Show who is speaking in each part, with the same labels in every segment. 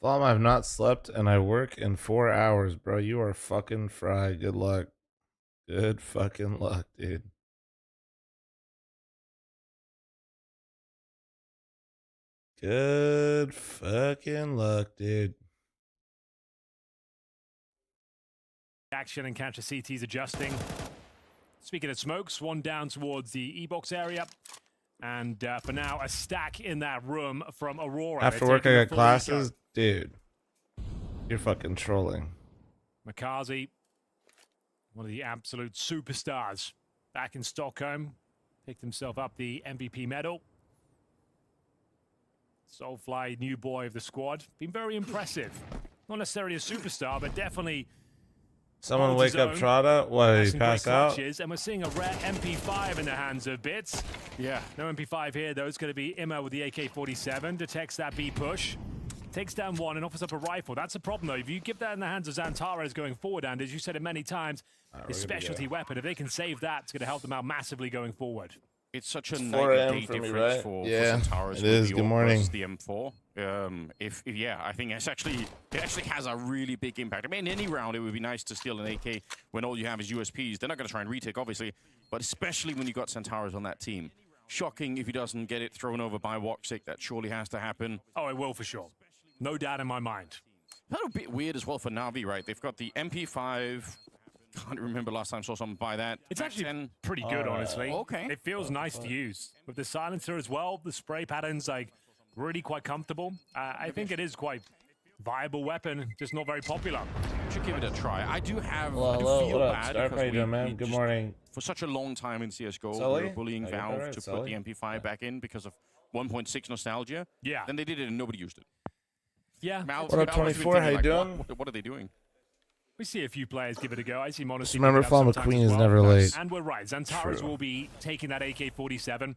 Speaker 1: fl0m, I've not slept and I work in 4 hours, bro. You are fucking fried. Good luck. Good fucking luck, dude. Good fucking luck, dude.
Speaker 2: Action and Catcher CT's adjusting. Speaking of smokes, one down towards the E-box area. And for now, a stack in that room from Aurora.
Speaker 1: After work, I got classes? Dude, you're fucking trolling.
Speaker 2: Makazi, one of the absolute superstars, back in Stockholm. Picked himself up the MVP medal. Soulfly, new boy of the squad. Been very impressive. Not necessarily a superstar, but definitely...
Speaker 1: Someone wake up Trotta? What, he pass out?
Speaker 2: And we're seeing a rare MP5 in the hands of Bits. Yeah, no MP5 here, though. It's going to be Imma with the AK-47. Detects that B push. Takes down one and offers up a rifle. That's a problem, though. If you give that in the hands of Xantares going forward, and as you said it many times, his specialty weapon, if they can save that, it's going to help them out massively going forward.
Speaker 3: It's such a night and day difference
Speaker 1: right?
Speaker 3: for
Speaker 1: Xantares.
Speaker 3: It
Speaker 1: is. Good morning.
Speaker 3: The M4. Yeah, I think it actually has a really big impact. I mean, in any round, it would be nice to steal an AK when all you have is USPs. They're not going to try and retake, obviously, but especially when you got Xantares on that team. Shocking if he doesn't get it thrown over by Woxic. That surely has to happen.
Speaker 2: Oh, it will for sure. No doubt in my mind.
Speaker 3: That's a bit weird as well for Na'Vi, right? They've got the MP5. Can't remember last time I saw someone buy that.
Speaker 2: It's actually pretty good, honestly.
Speaker 3: Okay.
Speaker 2: It feels nice to use. With the silencer as well, the spray pattern's like really quite comfortable. I think it is quite viable weapon, just not very popular.
Speaker 3: Should give it a try. I do have
Speaker 1: Hello,
Speaker 3: feel
Speaker 1: what up,
Speaker 3: bad
Speaker 1: Stark?
Speaker 3: because
Speaker 1: How you doing, man? Good morning.
Speaker 3: For such a long time in CSGO,
Speaker 1: Sully?
Speaker 3: we were bullying Valve
Speaker 1: right,
Speaker 3: to
Speaker 1: Sully?
Speaker 3: put the MP5 back in because of 1.6 nostalgia.
Speaker 2: Yeah.
Speaker 3: Then they did it and nobody used it.
Speaker 2: Yeah.
Speaker 3: What
Speaker 1: up, 24? How you doing?
Speaker 3: What are they doing?
Speaker 2: We see a few players give it a go. I see Mono.
Speaker 1: Remember, fl0m Queen is never late.
Speaker 2: And we're right. Xantares will be taking that AK-47.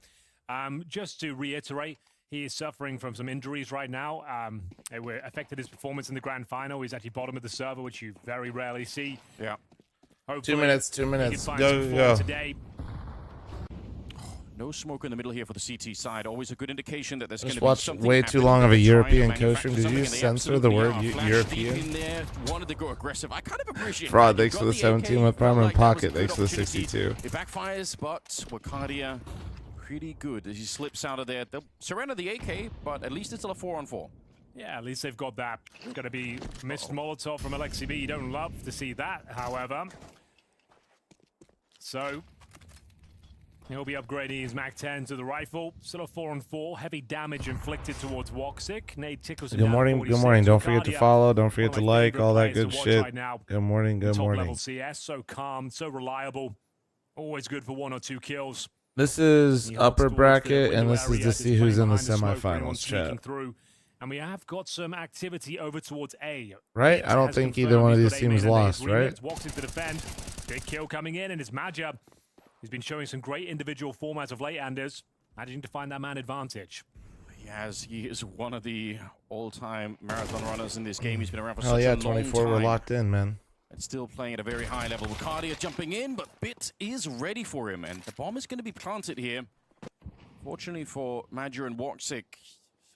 Speaker 2: Just to reiterate, he is suffering from some injuries right now. It affected his performance in the grand final. He's actually bottom of the server, which you very rarely see.
Speaker 3: Yeah.
Speaker 2: Hopefully,
Speaker 1: 2 minutes. 2 minutes. Go.
Speaker 2: Today.
Speaker 3: No smoke in the middle here for the CT side. Always a good indication that there's going to
Speaker 1: Just
Speaker 3: be
Speaker 1: watched
Speaker 3: something
Speaker 1: way too long of a European coach. Did you
Speaker 3: you
Speaker 1: censor the word European?
Speaker 3: In there, wanted to go aggressive. I kind of appreciate
Speaker 1: Fraud,
Speaker 3: that.
Speaker 1: thanks for the 17 with Primer and Pocket. Thanks for the 62.
Speaker 3: It backfires, but Wakadia pretty good as he slips out of there. They'll surrender the AK, but at least it's still a 4-on-4.
Speaker 2: Yeah, at least they've got that. It's going to be missed Molotov from Alexi B. You don't love to see that, however. So he'll be upgrading his MAC-10 to the rifle. Still a 4-on-4. Heavy damage inflicted towards Woxic. Nade tickles him
Speaker 1: Good
Speaker 2: down
Speaker 1: morning.
Speaker 2: 46.
Speaker 1: Good morning. Don't forget to follow. Don't forget to
Speaker 2: One of my
Speaker 1: like.
Speaker 2: favorite
Speaker 1: All that
Speaker 2: players
Speaker 1: good
Speaker 2: to watch
Speaker 1: shit.
Speaker 2: right now.
Speaker 1: Good morning. Good
Speaker 2: Top
Speaker 1: morning.
Speaker 2: level CS. So calm, so reliable. Always good for 1 or 2 kills.
Speaker 1: This is
Speaker 2: He
Speaker 1: upper
Speaker 2: holds towards the
Speaker 1: bracket, and
Speaker 2: window
Speaker 1: this is
Speaker 2: area,
Speaker 1: to
Speaker 2: just
Speaker 1: see who's
Speaker 2: playing
Speaker 1: in the
Speaker 2: behind the smoke, anyone
Speaker 1: semifinals.
Speaker 2: sneaking
Speaker 1: Chat.
Speaker 2: through. And we have got some activity over towards A.
Speaker 1: Right? I don't
Speaker 2: Has
Speaker 1: think
Speaker 2: confirmed
Speaker 1: either one of
Speaker 2: he's
Speaker 1: these
Speaker 2: got A
Speaker 1: teams
Speaker 2: main and
Speaker 1: lost,
Speaker 2: his
Speaker 1: right?
Speaker 2: remix walks into defend. Big kill coming in, and it's Maja. He's been showing some great individual formats of late, Anders. Managing to find that man advantage.
Speaker 3: He is one of the all-time marathon runners in this game. He's been around for
Speaker 1: Hell
Speaker 3: such
Speaker 1: yeah,
Speaker 3: a long
Speaker 1: 24.
Speaker 3: time.
Speaker 1: We're locked in, man.
Speaker 3: And still playing at a very high level. Wakadia jumping in, but Bit is ready for him, and the bomb is going to be planted here. Fortunately for Maja and Woxic,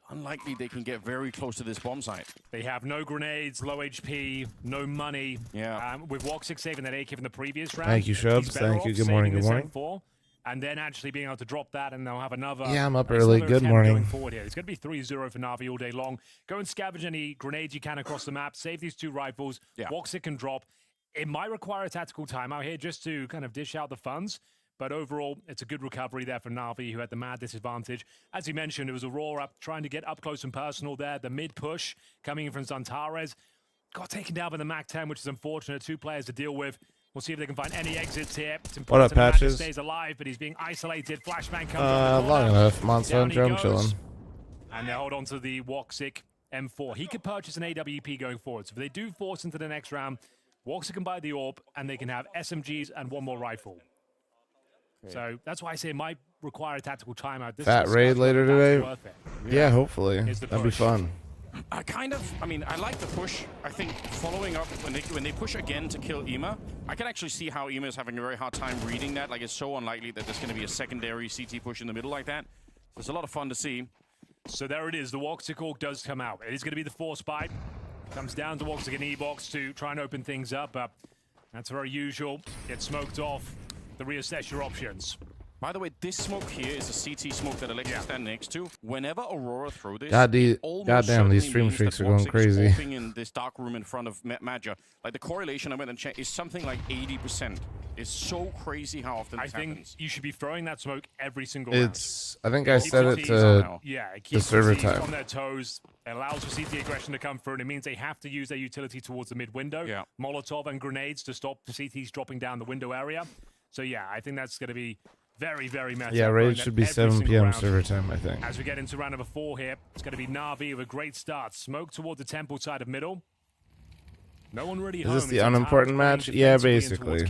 Speaker 3: unlikely they can get very close to this bomb site.
Speaker 2: They have no grenades, low HP, no money.
Speaker 3: Yeah.
Speaker 2: With Woxic saving that AK from the previous round.
Speaker 1: Thank you, Shubs.
Speaker 2: he's better
Speaker 1: Thank you.
Speaker 2: off
Speaker 1: Good morning.
Speaker 2: saving
Speaker 1: Good
Speaker 2: this
Speaker 1: morning.
Speaker 2: M4, and then actually being able to drop that, and they'll have another.
Speaker 1: Yeah, I'm up
Speaker 2: nice
Speaker 1: early.
Speaker 2: another
Speaker 1: Good
Speaker 2: attempt
Speaker 1: morning.
Speaker 2: Going forward here. It's going to be 3-0 for Na'Vi all day long. Go and scavenge any grenades you can across the map. Save these 2 rifles.
Speaker 3: Yeah.
Speaker 2: Woxic can drop. It might require a tactical timeout here just to kind of dish out the funds. But overall, it's a good recovery there for Na'Vi, who had the mad disadvantage. As you mentioned, it was Aurora trying to get up close and personal there. The mid-push coming in from Xantares. Got taken down by the MAC-10, which is unfortunate. 2 players to deal with. We'll see if they can find any exits here. It's important
Speaker 1: What up, Patches?
Speaker 2: stays alive, but he's being isolated. Flashbang comes up.
Speaker 1: Long enough. Monster
Speaker 2: Down
Speaker 1: and
Speaker 2: he
Speaker 1: drum
Speaker 2: goes.
Speaker 1: chilling.
Speaker 2: And they hold on to the Woxic M4. He could purchase an AWP going forward. So if they do force into the next round, Woxic can buy the AWP, and they can have SMGs and 1 more rifle. Okay. So that's why I say it might require a tactical timeout. This
Speaker 1: Fat
Speaker 2: is
Speaker 1: raid later today.
Speaker 2: worth it.
Speaker 1: Yeah, hopefully.
Speaker 2: Here's the
Speaker 1: That'd be
Speaker 2: push.
Speaker 1: fun.
Speaker 3: I mean, I like the push. I think following up, when they push again to kill Imma, I can actually see how Imma is having a very hard time reading that. Like, it's so unlikely that there's going to be a secondary CT push in the middle like that. So it's a lot of fun to see.
Speaker 2: So there it is. The Woxical does come out. It is going to be the force bite. Comes down to Woxic and E-Box to try and open things up, but that's very usual. Get smoked off. To reassess your options.
Speaker 3: By the way, this smoke here is a CT smoke that Alex is standing next to. Whenever Aurora throw this,
Speaker 1: goddamn, these stream streaks are going crazy.
Speaker 3: In this dark room in front of Madja, like the correlation I went and checked is something like 80%. It's so crazy how often this happens.
Speaker 2: I think you should be throwing that smoke every single round.
Speaker 1: I think I said it to
Speaker 2: it keeps
Speaker 1: the server
Speaker 2: CTs
Speaker 1: time.
Speaker 2: on their toes. It allows for CT aggression to come through, and it means they have to use their utility towards the mid window.
Speaker 3: Yeah.
Speaker 2: Molotov and grenades to stop the CTs dropping down the window area. So yeah, I think that's going to be very, very meta.
Speaker 1: Yeah, raid should be 7 p.m. server time, I think.
Speaker 2: As we get into round number 4 here, it's going to be Na'Vi with a great start. Smoke towards the temple side of middle. No one really home.
Speaker 1: Is this the unimportant match? Yeah, basically.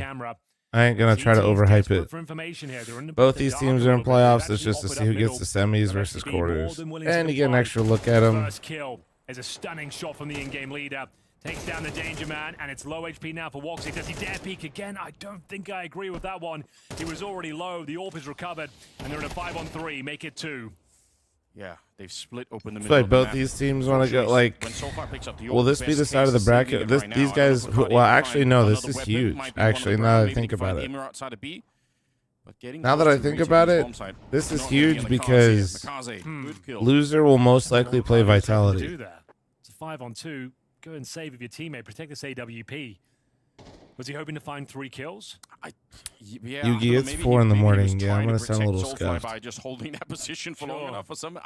Speaker 1: I ain't gonna try to overhype it. Both these teams are in playoffs. It's just to see who gets the semis versus quarters. And you get an extra look at them.
Speaker 2: First kill is a stunning shot from the in-game leader. Takes down the Danger Man, and it's low HP now for Woxic. Does he dare peek again? I don't think I agree with that one. He was already low. The AWP is recovered, and they're in a 5-on-3. Make it 2.
Speaker 3: Yeah, they've split open the middle.
Speaker 1: So like
Speaker 3: of the
Speaker 1: both
Speaker 3: map.
Speaker 1: these teams want to go like.
Speaker 3: When SoFar picks up the
Speaker 1: Will this be the side of the bracket? These guys. Well, actually, no. This is huge. Actually, now that I think about it. Now that I think about it, this is huge because loser will most likely play Vitality.
Speaker 2: Do that. It's a 5-on-2. Go and save with your teammate. Protect this AWP. Was he hoping to find 3 kills?
Speaker 3: Yeah,
Speaker 1: Yugi, it's 4 in the morning. Yeah, I'm gonna sound a little scuffed.
Speaker 3: By just holding that position for long enough for some.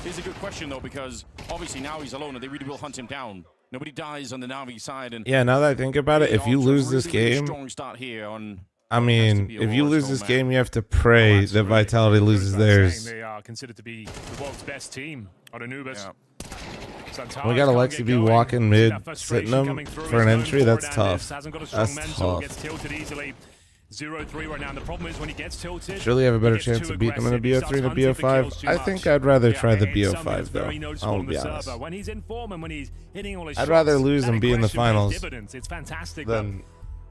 Speaker 3: Here's a good question though, because obviously now he's alone and they really will hunt him down. Nobody dies on the Na'Vi side, and
Speaker 1: yeah. Now that I think about it, if you lose this game,
Speaker 3: strong start here on.
Speaker 1: I mean, if you lose this game, you have to pray that Vitality loses theirs.
Speaker 2: They are considered to be the world's best team on Anubis.
Speaker 3: Yeah.
Speaker 1: We got Alexi B walking mid, sitting him for an entry. That's tough. That's tough.
Speaker 2: 0-3 right now. And the problem is when he gets tilted,
Speaker 1: surely have a better chance of beating him in a BO3 than a BO5. I think I'd rather try the BO5 though. I'll be honest.
Speaker 2: When he's in form and when he's hitting all his
Speaker 1: I'd rather lose and be in the finals
Speaker 2: it's fantastic.
Speaker 1: than.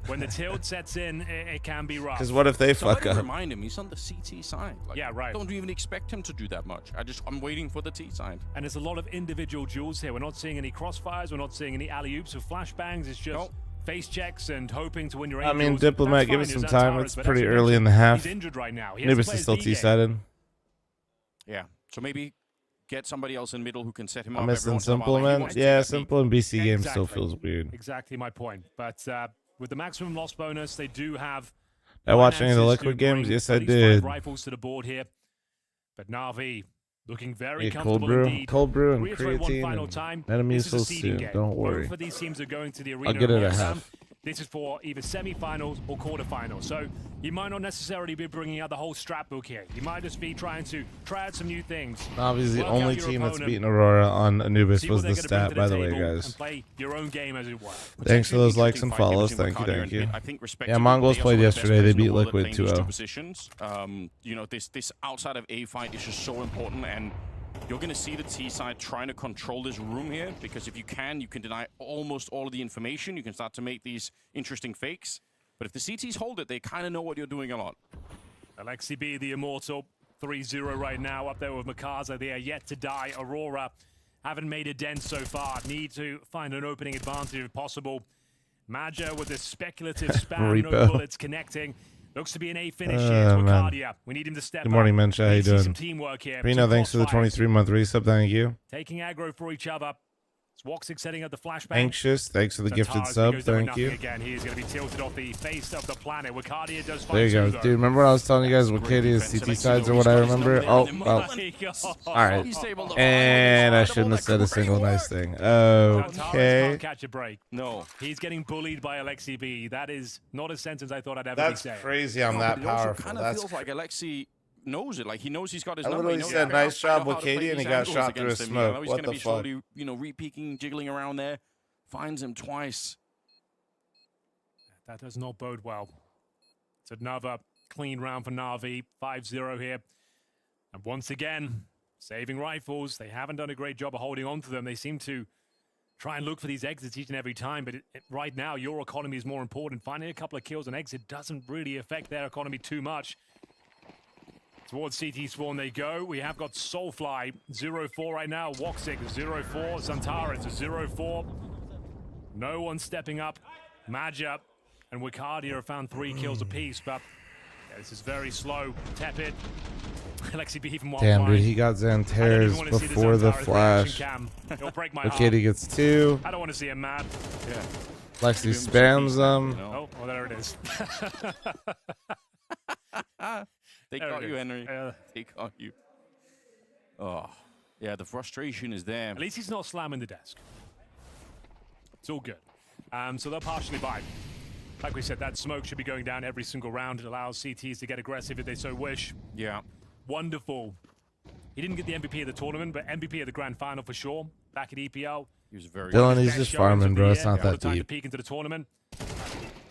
Speaker 2: When the tilt sets in, it can be rough.
Speaker 1: Because what if they fuck up?
Speaker 3: Remind him, he's on the CT side. Like,
Speaker 2: yeah, right.
Speaker 3: I don't even expect him to do that much. I'm waiting for the T side.
Speaker 2: And there's a lot of individual duels here. We're not seeing any crossfires. We're not seeing any alley-oops or flashbangs. It's just face checks and hoping to win your.
Speaker 1: I mean, Diplomat, give it some time. It's pretty early in the half.
Speaker 2: He's injured right now.
Speaker 1: Anubis is still T-sided.
Speaker 3: Yeah, so maybe get somebody else in middle who can set him up.
Speaker 1: I'm missing Simple, man. Yeah, Simple in BC game still feels weird.
Speaker 2: Exactly my point. But with the maximum loss bonus, they do have.
Speaker 1: I watched any of the Liquid games? Yes, I did.
Speaker 2: Rifles to the board here, but Na'Vi looking very
Speaker 1: cold
Speaker 2: comfortable
Speaker 1: brew,
Speaker 2: indeed.
Speaker 1: Cold brew, and
Speaker 2: Reiterate one
Speaker 1: creatine.
Speaker 2: final time.
Speaker 1: Enemies
Speaker 2: This
Speaker 1: so
Speaker 2: is a seeding
Speaker 1: soon.
Speaker 2: game.
Speaker 1: Don't worry.
Speaker 2: Both of these teams are going to the arena.
Speaker 1: I'll get it
Speaker 2: in
Speaker 1: at
Speaker 2: Rotterdam.
Speaker 1: half.
Speaker 2: This is for either semi-finals or quarterfinals. So you might not necessarily be bringing out the whole strap book here. You might just be trying to try out some new things.
Speaker 1: Obviously, the only team that's beaten Aurora on Anubis was the stat, by the way, guys.
Speaker 2: And play your own game as it were.
Speaker 1: Thanks for those likes and follows. Thank you. Yeah, Mongols played yesterday. They beat Liquid 2-0.
Speaker 3: You know, this outside of A fight is just so important, and you're going to see the T side trying to control this room here, because if you can deny almost all of the information. You can start to make these interesting fakes. But if the CTs hold it, they kind of know what you're doing a lot.
Speaker 2: Alexi B, the immortal, 3-0 right now, up there with Makaza. They are yet to die. Aurora haven't made a dent so far. Need to find an opening advantage if possible. Madja with this speculative spam, no bullets connecting. Looks to be an A finish here to Arcadia. We need him to step up.
Speaker 1: Good morning, Mencha. How you doing?
Speaker 2: Some teamwork here.
Speaker 1: Reno, thanks for the 23-month resub. Thank you.
Speaker 2: Taking aggro for each other. It's Woxic setting up the flashbang.
Speaker 1: Anxious, thanks for the gifted sub. Thank you.
Speaker 2: Again, he is going to be tilted off the face of the planet. Wakadia does
Speaker 1: there you go. Dude, remember when I was telling you guys Wacadia's CT sides are what I remember? Oh, well. Alright. And I shouldn't have said a single nice thing. Okay.
Speaker 2: Can't catch a break.
Speaker 3: No.
Speaker 2: He's getting bullied by Alexi B. That is not a sentence I thought I'd ever be saying.
Speaker 1: That's crazy. I'm that powerful.
Speaker 3: Kind of feels like Alexi knows it. Like, he knows he's got his number.
Speaker 1: I literally said, nice job with Katie, and he got shot through a smoke. What the fuck?
Speaker 3: Slowly, you know, re-peeking, jiggling around there. Finds him twice.
Speaker 2: That does not bode well. It's another clean round for Na'Vi. 5-0 here. And once again, saving rifles. They haven't done a great job of holding on to them. They seem to try and look for these exits each and every time. But right now, your economy is more important. Finding a couple of kills and exit doesn't really affect their economy too much. Towards CT spawn they go. We have got Soulfly 0-4 right now. Woxic 0-4. Zantares 0-4. No one stepping up. Maja and Wicardia have found 3 kills apiece, but yeah, this is very slow. Tepid. Lexi B even 1.
Speaker 1: Damn, dude, he got Zantares before the flash. Wicardia gets 2.
Speaker 2: I don't want to see him mad.
Speaker 3: Yeah.
Speaker 1: Lexi spams them.
Speaker 2: Oh, well, there it is.
Speaker 3: They got you, Henry. They got you. Oh, yeah, the frustration is there.
Speaker 2: At least he's not slamming the desk. It's all good. So they'll partially buy. Like we said, that smoke should be going down every single round. It allows CTs to get aggressive if they so wish.
Speaker 3: Yeah.
Speaker 2: Wonderful. He didn't get the MVP of the tournament, but MVP of the grand final for sure. Back at EPL.
Speaker 3: He was very
Speaker 1: Dylan, he's just farming, bro. It's not that
Speaker 2: time to
Speaker 1: deep.
Speaker 2: peek into the tournament.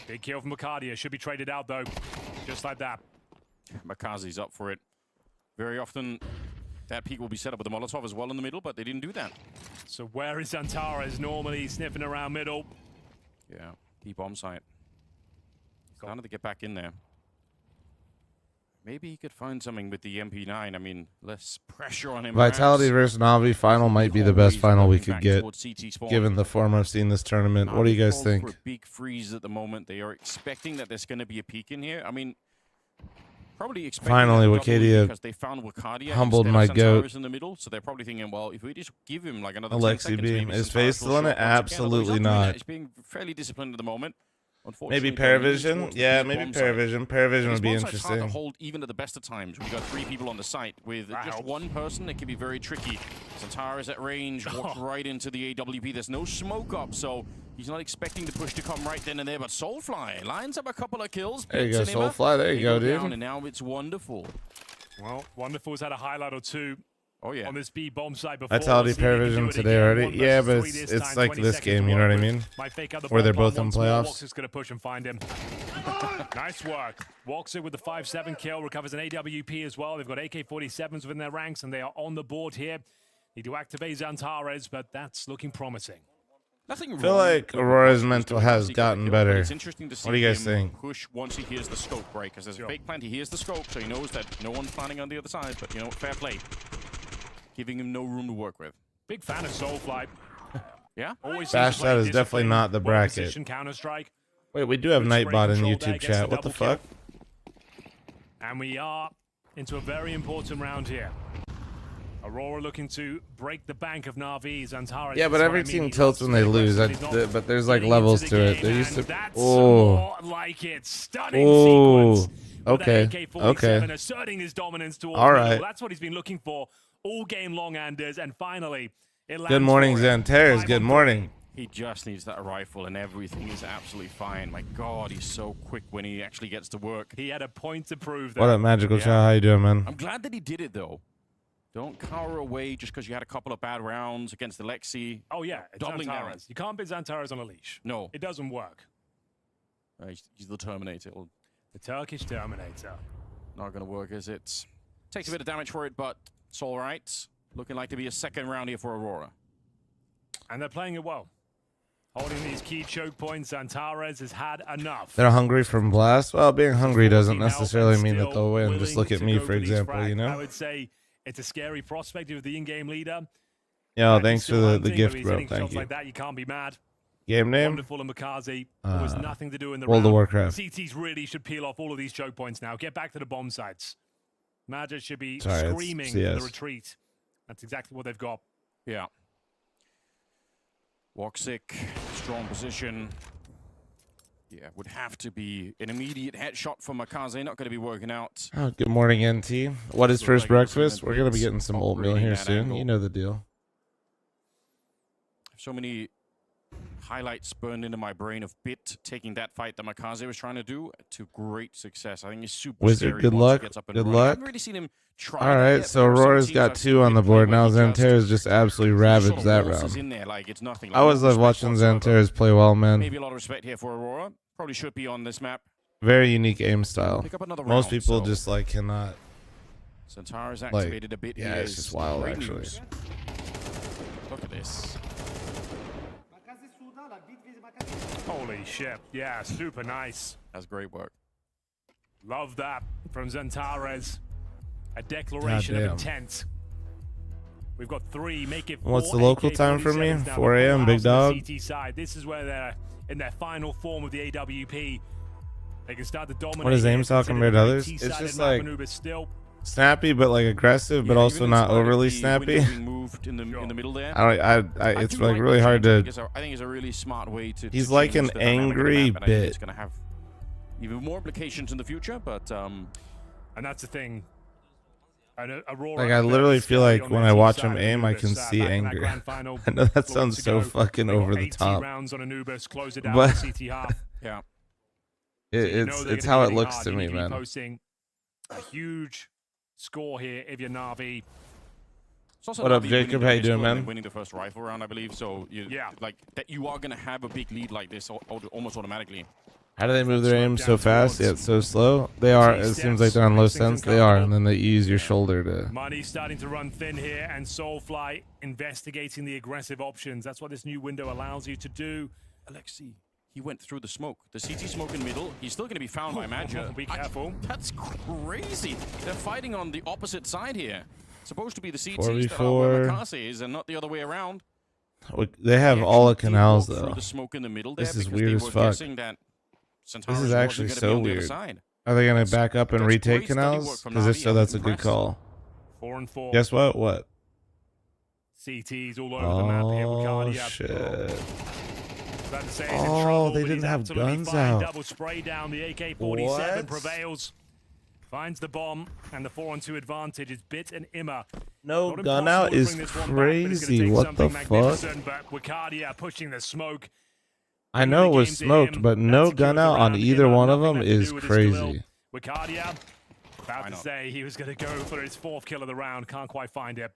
Speaker 2: Big kill from Wicardia. Should be traded out, though. Just like that.
Speaker 3: Makazi's up for it. Very often, that peak will be set up with a Molotov as well in the middle, but they didn't do that.
Speaker 2: So where is Zantares normally sniffing around middle?
Speaker 3: Yeah, deep bomb site. Starting to get back in there. Maybe he could find something with the MP9. I mean, less pressure on him.
Speaker 1: Vitality versus Navi final might be the best final we could get, given the form I've seen this tournament. What do you guys think?
Speaker 3: For a big freeze at the moment. They are expecting that there's going to be a peak in here. I mean, probably expecting
Speaker 1: finally,
Speaker 3: Wicardia,
Speaker 1: Wicardia
Speaker 3: because they found Wicardia
Speaker 1: humbled my goat.
Speaker 3: In the middle, so they're probably thinking, well, if we just give him like another
Speaker 1: Alexi
Speaker 3: 10
Speaker 1: B.
Speaker 3: seconds,
Speaker 1: Is Face still in it? Absolutely not.
Speaker 3: He's being fairly disciplined at the moment.
Speaker 1: Maybe Paravision? Yeah, maybe Paravision. Paravision would be
Speaker 3: Hard to
Speaker 1: interesting.
Speaker 3: hold even at the best of times. We've got 3 people on the site. With just one person, it can be very tricky. Zantares at range, walks right into the AWP. There's no smoke up, so he's not expecting the push to come right then and there. But Soulfly lines up a couple of kills.
Speaker 1: There you go, Soulfly. There you go, dude.
Speaker 3: And now it's Wonderful.
Speaker 2: Well, Wonderful's had a highlight or 2.
Speaker 3: Oh, yeah.
Speaker 2: On this B bomb site before.
Speaker 1: Vitality Paravision today already. Yeah, but it's like this game, you know what I mean? Where they're both in playoffs.
Speaker 2: Wox is going to push and find him. Nice work. Walks it with the 5-7 kill, recovers an AWP as well. They've got AK-47s within their ranks, and they are on the board here. Need to activate Zantares, but that's looking promising.
Speaker 1: I feel like Aurora's mental has gotten better.
Speaker 3: It's interesting to see
Speaker 1: what do you guys think?
Speaker 3: Push once he hears the scope, right? Because there's a fake plant. He hears the scope, so he knows that no one's planning on the other side. But, you know, fair play. Giving him no room to work with.
Speaker 2: Big fan of Soulfly.
Speaker 3: Yeah?
Speaker 1: Bash that is definitely not the bracket. Wait, we do have Nightbot in YouTube chat. What the fuck?
Speaker 2: And we are into a very important round here. Aurora looking to break the bank of Na'Vi. Zantares.
Speaker 1: Yeah, but every team tilts when they lose. But there's like levels to it. There used to. Oh.
Speaker 2: Like it. Stunning sequence.
Speaker 1: Okay. Okay.
Speaker 2: Asserting his dominance towards
Speaker 1: all right.
Speaker 2: That's what he's been looking for all game long, Anders, and finally it lands.
Speaker 1: Good morning, Zantares. Good morning.
Speaker 3: He just needs that rifle and everything is absolutely fine. My God, he's so quick when he actually gets to work.
Speaker 2: He had a point to prove that.
Speaker 1: What up, Magical Chow? How you doing, man?
Speaker 3: I'm glad that he did it, though. Don't cower away just because you had a couple of bad rounds against the Lexi.
Speaker 2: Oh, yeah.
Speaker 3: Doubling down.
Speaker 2: You can't beat Zantares on a leash.
Speaker 3: No.
Speaker 2: It doesn't work.
Speaker 3: He's the Terminator.
Speaker 2: The Turkish Terminator.
Speaker 3: Not going to work, is it? Takes a bit of damage for it, but it's all right. Looking like to be a second round here for Aurora.
Speaker 2: And they're playing it well. Holding these key choke points, Zantares has had enough.
Speaker 1: They're hungry from Blast? Well, being hungry doesn't necessarily mean that they'll win. Just look at me, for example, you know?
Speaker 2: I would say it's a scary prospect of the in-game leader.
Speaker 1: Yeah, thanks for the gift, bro. Thank you.
Speaker 2: Like that, you can't be mad.
Speaker 1: Game name?
Speaker 2: Wonderful and Makazi. There was nothing to do in the
Speaker 1: World
Speaker 2: round.
Speaker 1: of Warcraft.
Speaker 2: CTs really should peel off all of these choke points now. Get back to the bomb sites. Magic should be screaming for the retreat. That's exactly what they've got.
Speaker 3: Yeah. Woxic, strong position. Yeah, would have to be an immediate headshot from Makaze. Not going to be working out.
Speaker 1: Oh, good morning, NT. What is first breakfast? We're going to be getting some oatmeal here soon. You know the deal.
Speaker 3: So many highlights burned into my brain of Bit taking that fight that Makaze was trying to do to great success. I think he's super
Speaker 1: Wizard,
Speaker 3: scary
Speaker 1: good
Speaker 3: once
Speaker 1: luck.
Speaker 3: He gets up and
Speaker 1: Good
Speaker 3: running.
Speaker 1: luck.
Speaker 3: I haven't really seen him try.
Speaker 1: All right, so Aurora's got 2 on the board now. Zantares just absolutely ravaged that round.
Speaker 3: In there, like, it's nothing.
Speaker 1: I always love watching Zantares play well, man.
Speaker 3: Maybe a lot of respect here for Aurora. Probably should be on this map.
Speaker 1: Very unique aim style.
Speaker 3: Most
Speaker 1: Most people just like cannot.
Speaker 3: Zantares activated a bit.
Speaker 1: Yeah, it's just wild, actually.
Speaker 3: Look at this.
Speaker 2: Holy shit. Yeah, super nice.
Speaker 3: That's great work.
Speaker 2: Love that from Zantares. A declaration of
Speaker 1: Goddamn.
Speaker 2: intent. We've got 3, make it 4.
Speaker 1: What's the local time for me? 4 a.m. Big dog.
Speaker 2: CT side. This is where they're in their final form of the AWP. They can start to dominate.
Speaker 1: What is aim style compared to others? It's just like snappy, but like aggressive, but also not overly snappy.
Speaker 3: Moved in the middle there.
Speaker 1: It's like really hard to.
Speaker 3: I think it's a really smart way to.
Speaker 1: He's like an angry
Speaker 3: bit. It's going to have even more implications in the future, but
Speaker 2: and that's the thing.
Speaker 1: Like I literally feel like when I watch him aim, I can see anger. I know that sounds so fucking over the top, but
Speaker 3: yeah,
Speaker 1: it's how it looks to me, man.
Speaker 2: Posting a huge score here if you're Na'Vi.
Speaker 1: What up, Jacob? How you doing, man?
Speaker 3: Winning the first rifle round, I believe. So like that, you are gonna have a big lead like this almost automatically.
Speaker 1: How do they move their aim so fast yet so slow? They are. It seems like they're on low sense. They are, and then they use your shoulder to.
Speaker 2: Money starting to run thin here, and Soulfly investigating the aggressive options. That's what this new window allows you to do.
Speaker 3: Alexi, he went through the smoke. The CT smoke in the middle. He's still going to be found by Madja.
Speaker 2: Be careful.
Speaker 3: That's crazy. They're fighting on the opposite side here. Supposed to be the CTs
Speaker 1: 4v4.
Speaker 3: that are where Makase is, and not the other way around.
Speaker 1: They have all the canals though.
Speaker 3: The smoke in the middle
Speaker 1: This
Speaker 3: there
Speaker 1: is weird as fuck.
Speaker 3: This
Speaker 1: is actually so weird. Are they gonna back up and retake canals? Because if so, that's a good call.
Speaker 2: 4 and 4.
Speaker 1: Guess what? What?
Speaker 2: CTs all over the map here.
Speaker 1: Oh shit! Oh, they didn't have guns out.
Speaker 2: Double spray down. The AK-47 prevails. Finds the bomb, and the 4-on-2 advantage is Bit and Imma.
Speaker 1: No gun out is crazy. What the fuck?
Speaker 2: But Wakadia pushing the smoke.
Speaker 1: I know it was smoked, but no gun out on either one of them is crazy.
Speaker 2: Wakadia about to say he was going to go for his 4th kill of the round. Can't quite find it.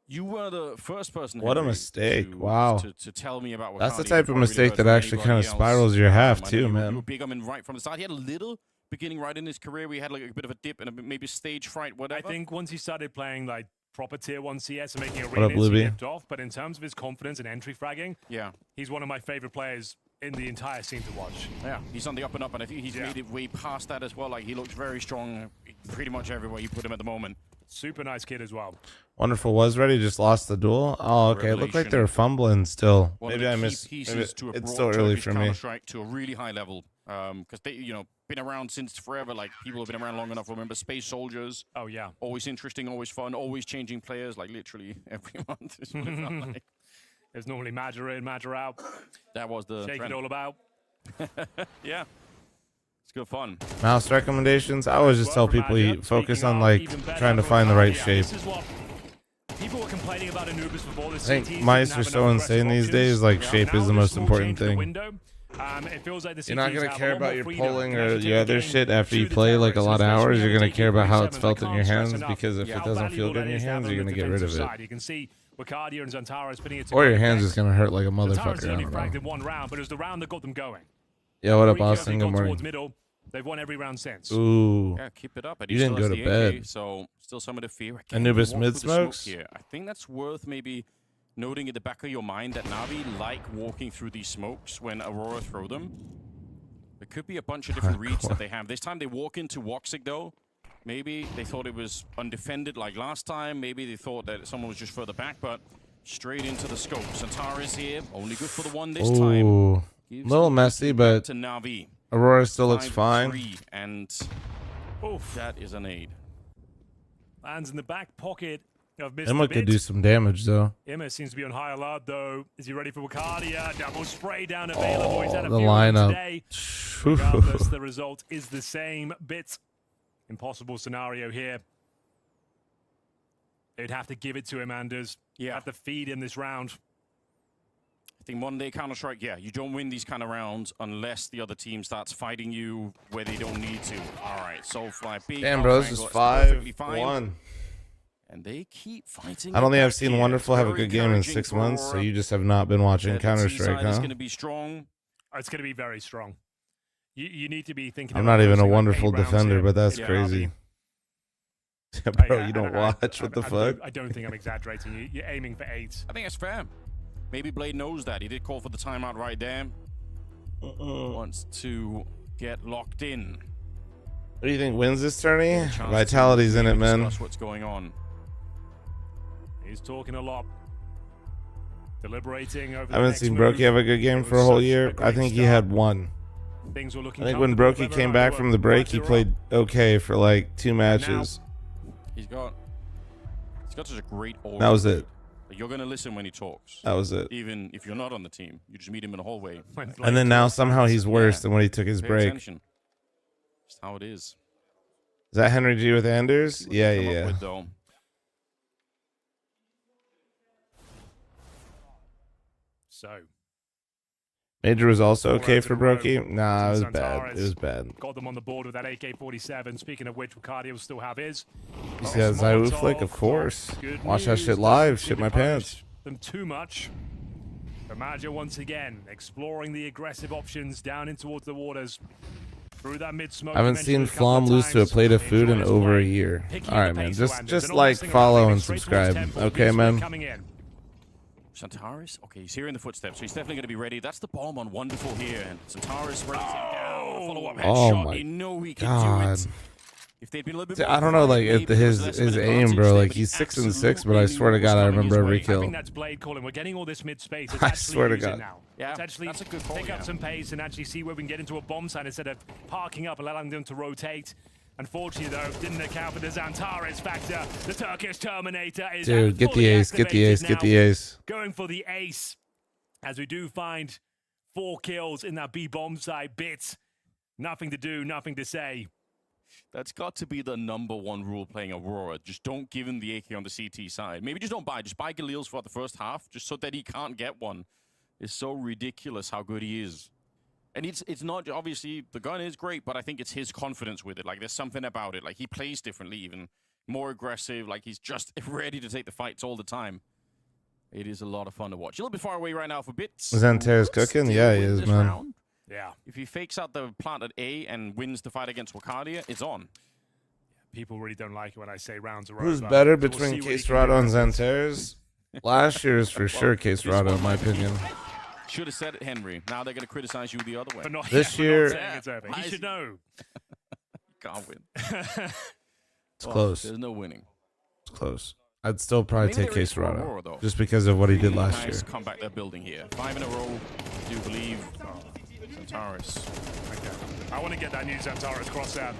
Speaker 3: You were the first person.
Speaker 1: What a mistake! Wow.
Speaker 3: To tell me about Wakadia.
Speaker 1: That's the type of mistake that actually kind of spirals your half too, man.
Speaker 3: Big him right from the start. He had a little beginning right in his career. We had like a bit of a dip and a bit, maybe stage fright, whatever.
Speaker 2: I think once he started playing like proper tier 1 CS and making arenas, he dipped off. But in terms of his confidence and entry fragging, he's one of my favorite players in the entire scene to watch.
Speaker 3: Yeah, he's on the up and up, and I think he's made it way past that as well. Like, he looks very strong pretty much everywhere you put him at the moment.
Speaker 2: Super nice kid as well.
Speaker 1: Wonderful was ready, just lost the duel. Oh, okay. It looked like they were fumbling still.
Speaker 3: Maybe
Speaker 1: I missed. It's still early for me.
Speaker 3: To a really high level, because they, been around since forever. Like, people have been around long enough. Remember Space Soldiers?
Speaker 2: Oh yeah.
Speaker 3: Always interesting, always fun, always changing players. Like literally every month. Is what it felt like.
Speaker 2: There's normally Madja in, Madja out.
Speaker 3: That was the
Speaker 2: shake it all about.
Speaker 3: Yeah. It's good fun.
Speaker 1: Mouse recommendations. I always just tell people you focus on like trying to find the right shape.
Speaker 2: People were complaining about Anubis before this.
Speaker 1: I think mice are so insane these days. Like shape is the most important thing.
Speaker 2: It feels like
Speaker 1: you're not gonna care about your polling or your other shit after you play like a lot of hours. You're gonna care about how it's felt in your hands, because if it doesn't feel good in your hands, you're gonna get rid of it.
Speaker 2: You can see Wakadia and Zantara spinning it.
Speaker 1: Or your hands is gonna hurt like a motherfucker.
Speaker 2: Only fragged in 1 round, but it was the round that got them going.
Speaker 1: Yeah, what up, Austin? Good morning.
Speaker 2: They've won every round since.
Speaker 1: Ooh.
Speaker 3: Yeah, keep it up.
Speaker 1: You didn't go to bed.
Speaker 3: AK, so still some of the fear.
Speaker 1: Anubis mid smokes.
Speaker 3: Here. I think that's worth maybe noting in the back of your mind that Na'Vi like walking through these smokes when Aurora throw them. There could be a bunch of different reads that they have. This time they walk into Woxic though. Maybe they thought it was undefended like last time. Maybe they thought that someone was just further back, but straight into the scope. Zantara's here, only good for the one this time.
Speaker 1: A little messy, but
Speaker 3: to Na'Vi.
Speaker 1: Aurora still looks fine.
Speaker 3: And that is an aid.
Speaker 2: Lands in the back pocket of Mr.
Speaker 1: Imma could do some damage though.
Speaker 2: Imma seems to be on high alert though. Is he ready for Wakadia? Double spray down available. He's had a
Speaker 1: the
Speaker 2: few
Speaker 1: lineup.
Speaker 2: Today. Regardless, the result is the same. Bit impossible scenario here. They'd have to give it to him, Anders.
Speaker 3: Yeah.
Speaker 2: Have to feed him this round.
Speaker 3: I think modern day Counter-Strike, you don't win these kind of rounds unless the other team starts fighting you where they don't need to. All right, Soulfly, big.
Speaker 1: Damn, bro, this is 5-1.
Speaker 3: And they keep fighting.
Speaker 1: I don't think I've seen Wonderful have a good game in 6 months, so you just have not been watching Counter-Strike, huh?
Speaker 3: It's going to be strong.
Speaker 2: It's going to be very strong. You need to be thinking.
Speaker 1: I'm not even a Wonderful defender, but that's crazy. Bro, you don't watch. What the fuck?
Speaker 2: I don't think I'm exaggerating. You're aiming for 8.
Speaker 3: I think that's fair. Maybe Blade knows that. He did call for the timeout right there. Wants to get locked in.
Speaker 1: What do you think wins this tourney? Vitality's in it, man.
Speaker 3: What's going on?
Speaker 2: He's talking a lot. Deliberating over
Speaker 1: I haven't seen Brokey have a good game for a whole year. I think he had one.
Speaker 2: Things were looking
Speaker 1: I think when Brokey came back from the break, he played okay for like 2 matches.
Speaker 3: He's got such a great aura.
Speaker 1: That was it.
Speaker 3: You're going to listen when he talks.
Speaker 1: That was it.
Speaker 3: Even if you're not on the team, you just meet him in the hallway.
Speaker 1: And then now somehow he's worse than when he took his break.
Speaker 3: Attention. Just how it is.
Speaker 1: Is that Henry G with Anders? Yeah, yeah.
Speaker 2: So.
Speaker 1: Major was also okay for Brokey. Nah, it was bad. It was bad.
Speaker 2: Got them on the board with that AK-47. Speaking of which, Ricardo will still have his.
Speaker 1: You see that Zaiwu flick? Of course. Watch that shit live. Shit my pants.
Speaker 2: Them too much. The manager once again exploring the aggressive options down in towards the waters. Through that mid-smoke.
Speaker 1: I haven't seen fl0m lose to a plate of food in over a year. All right, man. Just like, follow, and subscribe. Okay, man.
Speaker 3: Centaurus? Okay, he's hearing the footsteps, so he's definitely going to be ready. That's the bomb on Wonderful here. And Centaurus brings him down. Follow-up headshot. You know he can do it. If they'd been a little bit more,
Speaker 1: I don't know, like his aim, bro. Like he's 6 and 6, but I swear to God, I remember every kill.
Speaker 2: I think that's Blade calling. We're getting all this mid space.
Speaker 1: I swear to God.
Speaker 2: Yeah, let's actually that's a good call, pick up some pace and actually see where we can get into a bomb site instead of parking up and allowing them to rotate. Unfortunately, though, didn't account for the Xantares factor. The Turkish Terminator is
Speaker 1: dude, get the ace, get the ace, get the ace.
Speaker 2: Going for the ace, as we do find 4 kills in that B bomb site. Bits, nothing to do, nothing to say.
Speaker 3: That's got to be the #1 rule playing Aurora. Just don't give him the AK on the CT side. Maybe just don't buy. Just buy Galil's for the first half, just so that he can't get one. It's so ridiculous how good he is. And it's not, obviously, the gun is great, but I think it's his confidence with it. Like, there's something about it. Like, he plays differently, even more aggressive. Like, he's just ready to take the fights all the time. It is a lot of fun to watch. A little bit far away right now for Bits.
Speaker 1: Xantares cooking? Yeah, he is, man.
Speaker 3: Round. Yeah. If he fakes out the plant at A and wins the fight against Wakadia, it's on.
Speaker 2: People really don't like it when I say rounds are over.
Speaker 1: Who's better between K-Serrato and Xantares? Last year is for sure K-Serrato, in my opinion.
Speaker 3: Should have said it, Henry. Now they're going to criticize you the other way.
Speaker 1: This year,
Speaker 2: he should know.
Speaker 3: Can't win.
Speaker 1: It's close.
Speaker 3: There's no winning.
Speaker 1: It's close. I'd still probably take K-Serrato just because of what he did last year.
Speaker 3: Comeback they're building here. 5 in a row. I do believe Xantares.
Speaker 2: Okay. I want to get that new Xantares cross out.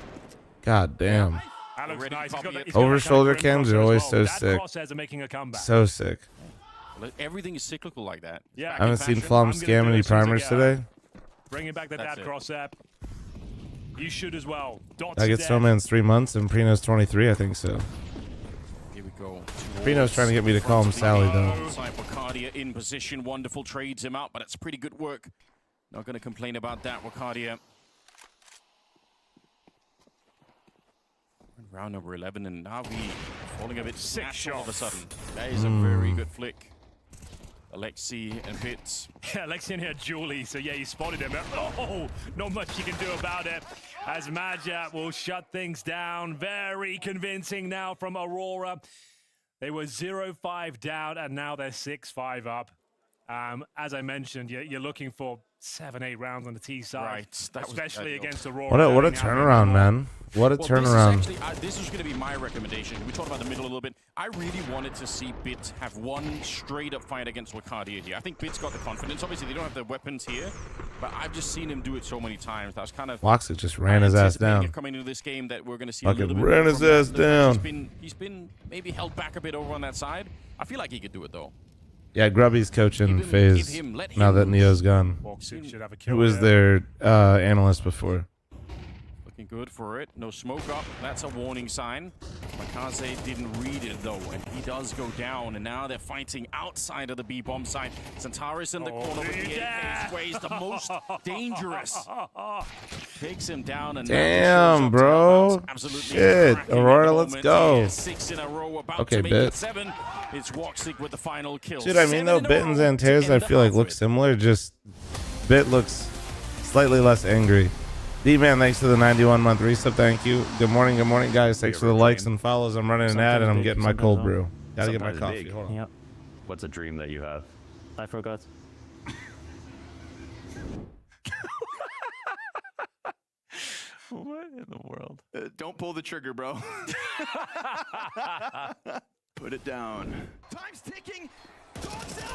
Speaker 1: God damn.
Speaker 2: Nice.
Speaker 1: Over shoulder cams are always so sick. So sick.
Speaker 3: Everything is cyclical like that.
Speaker 2: Yeah,
Speaker 1: I haven't seen fl0m scam any primers today.
Speaker 2: Bringing back that cross app. You should as well.
Speaker 1: I get Snowman's 3 months and Prino's 23, I think so.
Speaker 3: Here we go.
Speaker 1: Prino's trying to get me to call him Sally, though.
Speaker 3: Wakadia in position. Wonderful trades him out, but it's pretty good work. Not going to complain about that, Wakadia. Round number 11, and Navi falling a bit sick all of a sudden. That is a very good flick. Alexi and Bits.
Speaker 2: Yeah, Alexi and Julie, so yeah, you spotted him. Oh, not much you can do about it. As Maja will shut things down. Very convincing now from Aurora. They were 0-5 down, and now they're 6-5 up. As I mentioned, you're looking for 7-8 rounds on the T side,
Speaker 3: right?
Speaker 2: Especially against Aurora.
Speaker 1: What a turnaround, man. What a turnaround.
Speaker 3: This is going to be my recommendation. We talked about the middle a little bit. I really wanted to see Bit have one straight-up fight against Wakadia here. I think Bit's got the confidence. Obviously, they don't have the weapons here, but I've just seen him do it so many times. That was kind of...
Speaker 1: Woxic just ran his ass down.
Speaker 3: Coming into this game that we're going to see
Speaker 1: fucking ran his ass down.
Speaker 3: He's been maybe held back a bit over on that side. I feel like he could do it, though.
Speaker 1: Yeah, Grubby's coaching FaZe now that Neo's gone. Who was their analyst before?
Speaker 3: Looking good for it. No smoke up. That's a warning sign. Makaze didn't read it, though, and he does go down. And now they're fighting outside of the B-bomb site. Xantares in the corner with the AK ways the most dangerous. Takes him down. And
Speaker 1: damn, bro.
Speaker 3: Absolutely
Speaker 1: shit. Aurora, let's go.
Speaker 3: 6 in a row, about
Speaker 1: okay,
Speaker 3: to make
Speaker 1: Bit.
Speaker 3: it 7. It's Woxic with the final kill.
Speaker 1: Dude, I mean, though, Bit and Xantares, I feel like look similar. Just Bit looks slightly less angry. D-Man, thanks for the 91-month resub. Thank you. Good morning, guys. Thanks for the likes and follows. I'm running an ad, and I'm getting my cold brew. Gotta get my coffee. Hold on.
Speaker 4: Yep. What's a dream that you have? I forgot.
Speaker 5: What in the world?
Speaker 6: Don't pull the trigger, bro. Put it down. Time's ticking. Dogs out.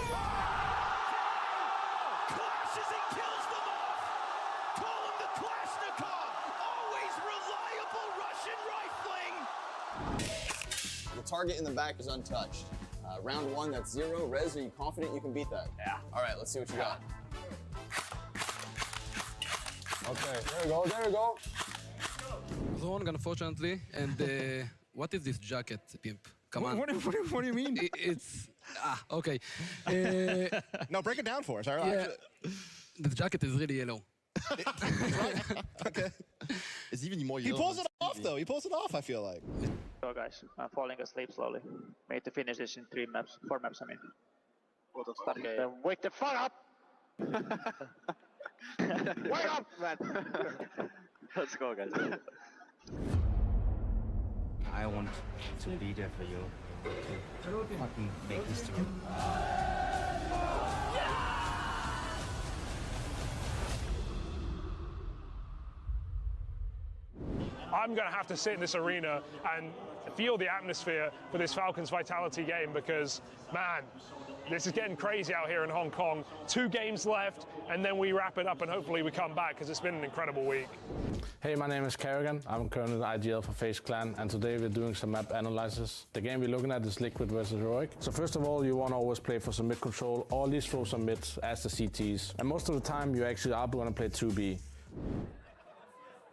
Speaker 6: Clashes and kills them off. Call him the Kalashnikov. Always reliable Russian rifling.
Speaker 7: The target in the back is untouched. Round 1, that's 0. Rez, are you confident you can beat that?
Speaker 5: Yeah.
Speaker 7: All right, let's see what you got. Okay, there we go, there we go.
Speaker 8: Wrong, unfortunately. And what is this jacket, Pimp? Come on.
Speaker 9: What do you mean?
Speaker 8: It's okay.
Speaker 9: No, break it down for us. All right.
Speaker 8: Yeah, the jacket is really yellow.
Speaker 9: Okay.
Speaker 7: It's even more
Speaker 9: He pulls it off, though. He pulls it off, I feel like.
Speaker 10: So guys, I'm falling asleep slowly. Made to finish this in 4 maps, I mean. Okay. Wake the fuck up! Wake up, man! Let's go, guys.
Speaker 11: I want to be there for you. To fucking make history.
Speaker 2: I'm going to have to sit in this arena and feel the atmosphere for this Falcons Vitality game because, man, this is getting crazy out here in Hong Kong. 2 games left, and then we wrap it up, and hopefully we come back because it's been an incredible week.
Speaker 12: Hey, my name is Kerrigan. I'm currently the IGL for FaZe Clan, and today we're doing some map analysis. The game we're looking at is Liquid versus Heroic. So first of all, you want to always play for some mid control, or at least throw some mids as the CTs. And most of the time, you actually are going to play 2B.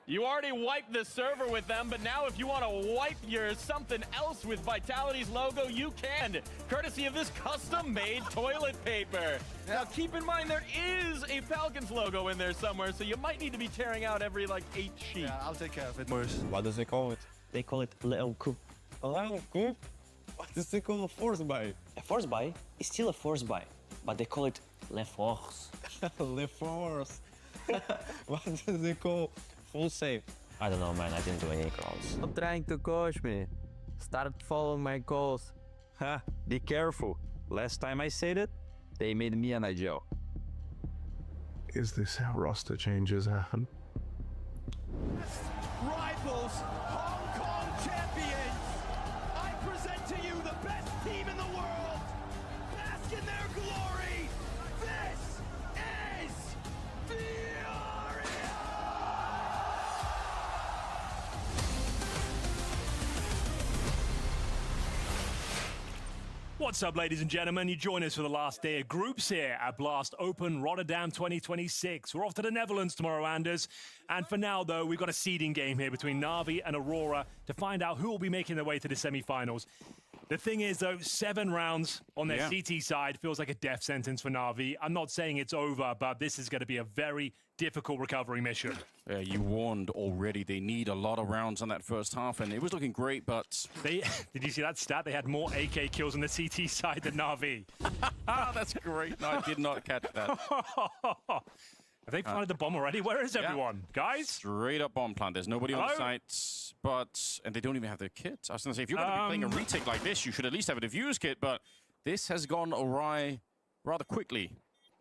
Speaker 5: You already wiped the server with them, but now if you want to wipe your something else with Vitality's logo, you can, courtesy of this custom-made toilet paper. Now keep in mind there is a Falcons logo in there somewhere, so you might need to be tearing out every like 8 sheets.
Speaker 9: Yeah, I'll take care of it.
Speaker 4: What does they call it?
Speaker 11: They call it little coup.
Speaker 4: A little coup? What does they call a force buy?
Speaker 11: A force buy is still a force buy, but they call it le force.
Speaker 4: Le force. What does they call full save?
Speaker 11: I don't know, man. I didn't do any calls.
Speaker 5: Stop trying to coach me. Start following my calls.
Speaker 4: Ha, be careful. Last time I said it, they made me an IGL.
Speaker 1: Is this how roster changes happen?
Speaker 6: Rivals, Hong Kong champions. I present to you the best team in the world. Bask in their glory. This is Furia.
Speaker 2: What's up, ladies and gentlemen? You join us for the last day of groups here at Blast Open Rotterdam 2026. We're off to the Netherlands tomorrow, Anders. And for now, though, we've got a seeding game here between Na'Vi and Aurora to find out who will be making their way to the semi-finals. The thing is, though, 7 rounds on their CT side feels like a death sentence for Na'Vi. I'm not saying it's over, but this is going to be a very difficult recovery mission.
Speaker 3: You warned already they need a lot of rounds on that first half, and it was looking great, but...
Speaker 2: Did you see that stat? They had more AK kills on the CT side than Na'Vi.
Speaker 3: That's great. No, I did not catch that.
Speaker 2: Have they planted the bomb already? Where is everyone? Guys?
Speaker 3: Straight up bomb plant. There's nobody on the site, and they don't even have their kit. I was going to say, if you're going to be playing a retake like this, you should at least have a defuse kit, but this has gone awry rather quickly.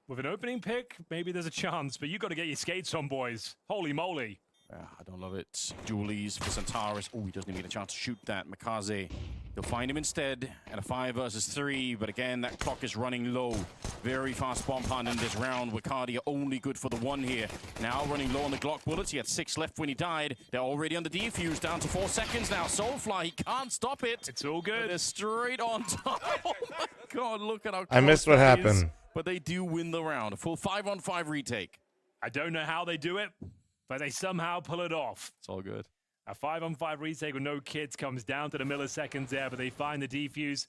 Speaker 2: With an opening pick, maybe there's a chance, but you got to get your skates on, boys. Holy moly.
Speaker 3: I don't love it. Julies for Centaurus. Oh, he doesn't even get a chance to shoot that. Makaze, they'll find him instead at a 5 versus 3, but again, that clock is running low. Very fast bomb plant in this round. Wicardia only good for the 1 here. Now running low on the Glock bullets. He had 6 left when he died. They're already on the defuse, down to 4 seconds now. Soulfly, he can't stop it.
Speaker 2: It's all good.
Speaker 3: They're straight on top. Oh my God, look at how
Speaker 1: I missed what happened.
Speaker 3: But they do win the round. A full 5-on-5 retake.
Speaker 2: I don't know how they do it, but they somehow pull it off.
Speaker 3: It's all good.
Speaker 2: A 5-on-5 retake with no kits comes down to the milliseconds there, but they find the defuse.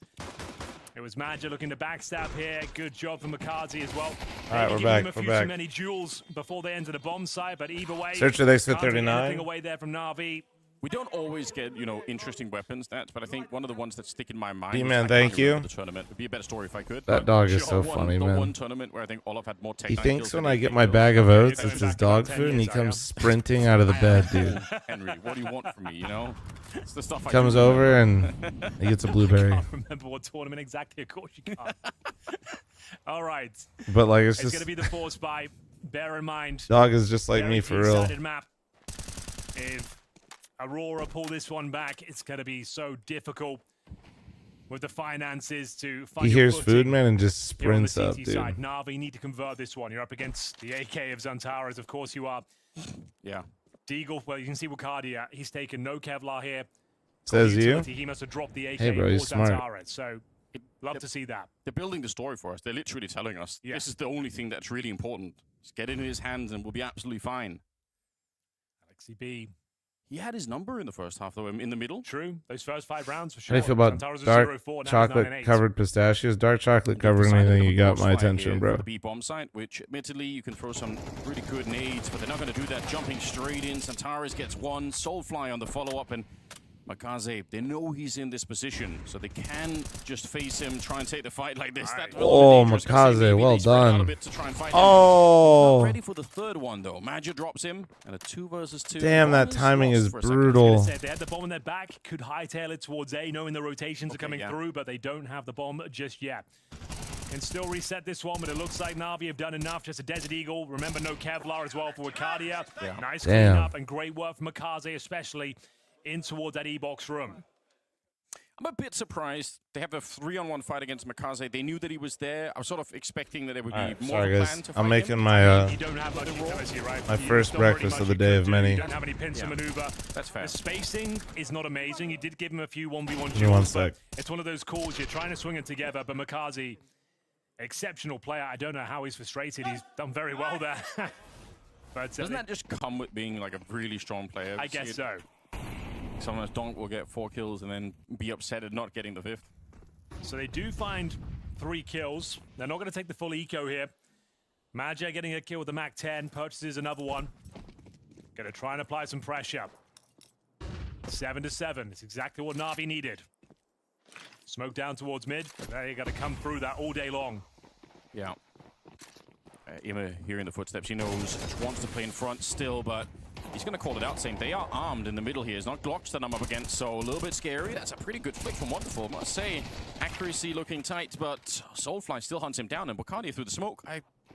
Speaker 2: It was Madja looking to backstab here. Good job from Makazi as well.
Speaker 1: All right, we're back.
Speaker 2: We're back. Too many duels before they enter the bomb site, but either way,
Speaker 1: Searcher, they said
Speaker 2: can't take
Speaker 1: 39.
Speaker 2: anything away there from Na'Vi.
Speaker 3: We don't always get, you know, interesting weapon stats, but I think one of the ones that stick in my mind.
Speaker 1: D-Man, thank you.
Speaker 3: The tournament would be a better story if I could.
Speaker 1: That dog is so funny, man.
Speaker 3: One tournament where I think Olaf had more tech.
Speaker 1: He thinks when I get my bag of oats, it's his dog food, and he comes sprinting out of the bed, dude.
Speaker 3: Henry, what do you want from me? You know, it's the stuff.
Speaker 1: Comes over and he gets a blueberry.
Speaker 2: I can't remember what tournament exactly. Of course you can't. All right.
Speaker 1: But like, it's
Speaker 2: going
Speaker 1: just
Speaker 2: to be the force buy. Bear in mind.
Speaker 1: Dog is just like me for real.
Speaker 2: Map. if Aurora pull this one back, it's going to be so difficult with the finances to find
Speaker 1: He hears Foodman and just sprints up, dude.
Speaker 2: side. Na'Vi need to convert this one. You're up against the AK of Xantares, of course you are.
Speaker 3: Yeah.
Speaker 2: Deagle, well, you can see Wukadia. He's taken no Kevlar here.
Speaker 1: Says you.
Speaker 2: He must have dropped the AK
Speaker 1: Hey, bro, he's
Speaker 2: for
Speaker 1: smart.
Speaker 2: Xantares, so love to see that.
Speaker 3: They're building the story for us. They're literally telling us this is the only thing that's really important. Just get it in his hands and we'll be absolutely fine.
Speaker 2: Alexi B.
Speaker 3: He had his number in the first half, though, in the middle.
Speaker 2: True. Those first 5 rounds for
Speaker 1: How
Speaker 2: sure.
Speaker 1: do you feel about
Speaker 2: Xantares was
Speaker 1: dark
Speaker 2: 0-4, now
Speaker 1: chocolate
Speaker 2: 9-8.
Speaker 1: covered pistachios? Dark chocolate covering anything, you got my attention, bro.
Speaker 3: The B bomb site, which admittedly you can throw some really good nades, but they're not going to do that. Jumping straight in, Xantares gets one. Soulfly on the follow-up, and Makaze, they know he's in this position, so they can just face him, try and take the fight like this. That's
Speaker 1: Oh, Makaze, well done. Oh.
Speaker 3: Not ready for the third one, though. Magia drops him, and a 2 versus 2.
Speaker 1: Damn, that timing is brutal.
Speaker 2: They had the bomb in their back, could hightail it towards A, knowing the rotations are coming through, but they don't have the bomb just yet. Can still reset this one, but it looks like Na'Vi have done enough. Just a Desert Eagle. Remember, no Kevlar as well for Wukadia. Nice cleanup and great work from Makaze, especially in towards that E-box room.
Speaker 3: I'm a bit surprised. They have a 3-on-1 fight against Makaze. They knew that he was there. I was sort of expecting that there would be more
Speaker 1: sorry, guys.
Speaker 3: plan to
Speaker 1: I'm
Speaker 3: fight
Speaker 1: making
Speaker 3: him.
Speaker 1: my
Speaker 2: You don't have much utility, right?
Speaker 1: my first breakfast of the day of many.
Speaker 2: You don't have any pins to maneuver.
Speaker 3: That's fair.
Speaker 2: The spacing is not amazing. You did give him a few 1v1
Speaker 1: Give me one
Speaker 2: duels,
Speaker 1: sec.
Speaker 2: but it's one of those calls. You're trying to swing it together, but Makaze, exceptional player. I don't know how he's frustrated. He's done very well there. But
Speaker 3: doesn't that just come with being like a really strong player?
Speaker 2: I guess so.
Speaker 3: Sometimes Donk will get 4 kills and then be upset at not getting the 5th.
Speaker 2: So they do find 3 kills. They're not going to take the full eco here. Magia getting a kill with the Mac 10, purchases another one. Going to try and apply some pressure. 7-7. It's exactly what Na'Vi needed. Smoke down towards mid. They got to come through that all day long.
Speaker 3: Yeah. Ima hearing the footsteps. He knows, wants to play in front still, but he's going to call it out, saying they are armed in the middle here. It's not Glocks that I'm up against, so a little bit scary. That's a pretty good flick from Wonderful, I must say. Accuracy looking tight, but Soulfly still hunts him down, and Wukadia through the smoke.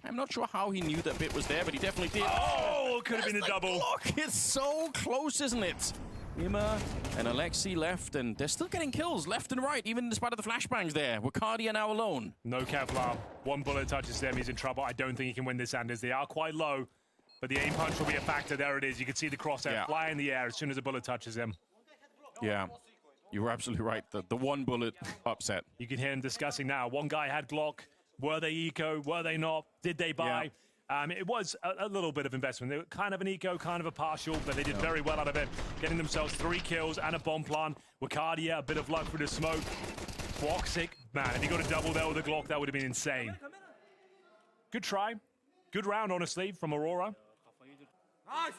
Speaker 3: I'm not sure how he knew that bit was there, but he definitely did.
Speaker 2: Oh, could have been a double.
Speaker 3: Look, it's so close, isn't it? Ima and Alexi left, and they're still getting kills left and right, even in spite of the flashbangs there. Wukadia now alone.
Speaker 2: No Kevlar. 1 bullet touches them. He's in trouble. I don't think he can win this, Anders. They are quite low, but the aim punch will be a factor. There it is. You can see the crosshair fly in the air as soon as a bullet touches him.
Speaker 3: Yeah, you were absolutely right. The 1 bullet upset.
Speaker 2: You can hear him discussing now. One guy had Glock. Were they eco? Were they not? Did they buy?
Speaker 3: Yeah.
Speaker 2: It was a little bit of investment. They were kind of an eco, kind of a partial, but they did very well out of it. Getting themselves 3 kills and a bomb plan. Wukadia, a bit of luck through the smoke. Toxic, man, if he got a double there with a Glock, that would have been insane. Good try. Good round, honestly, from Aurora.
Speaker 3: I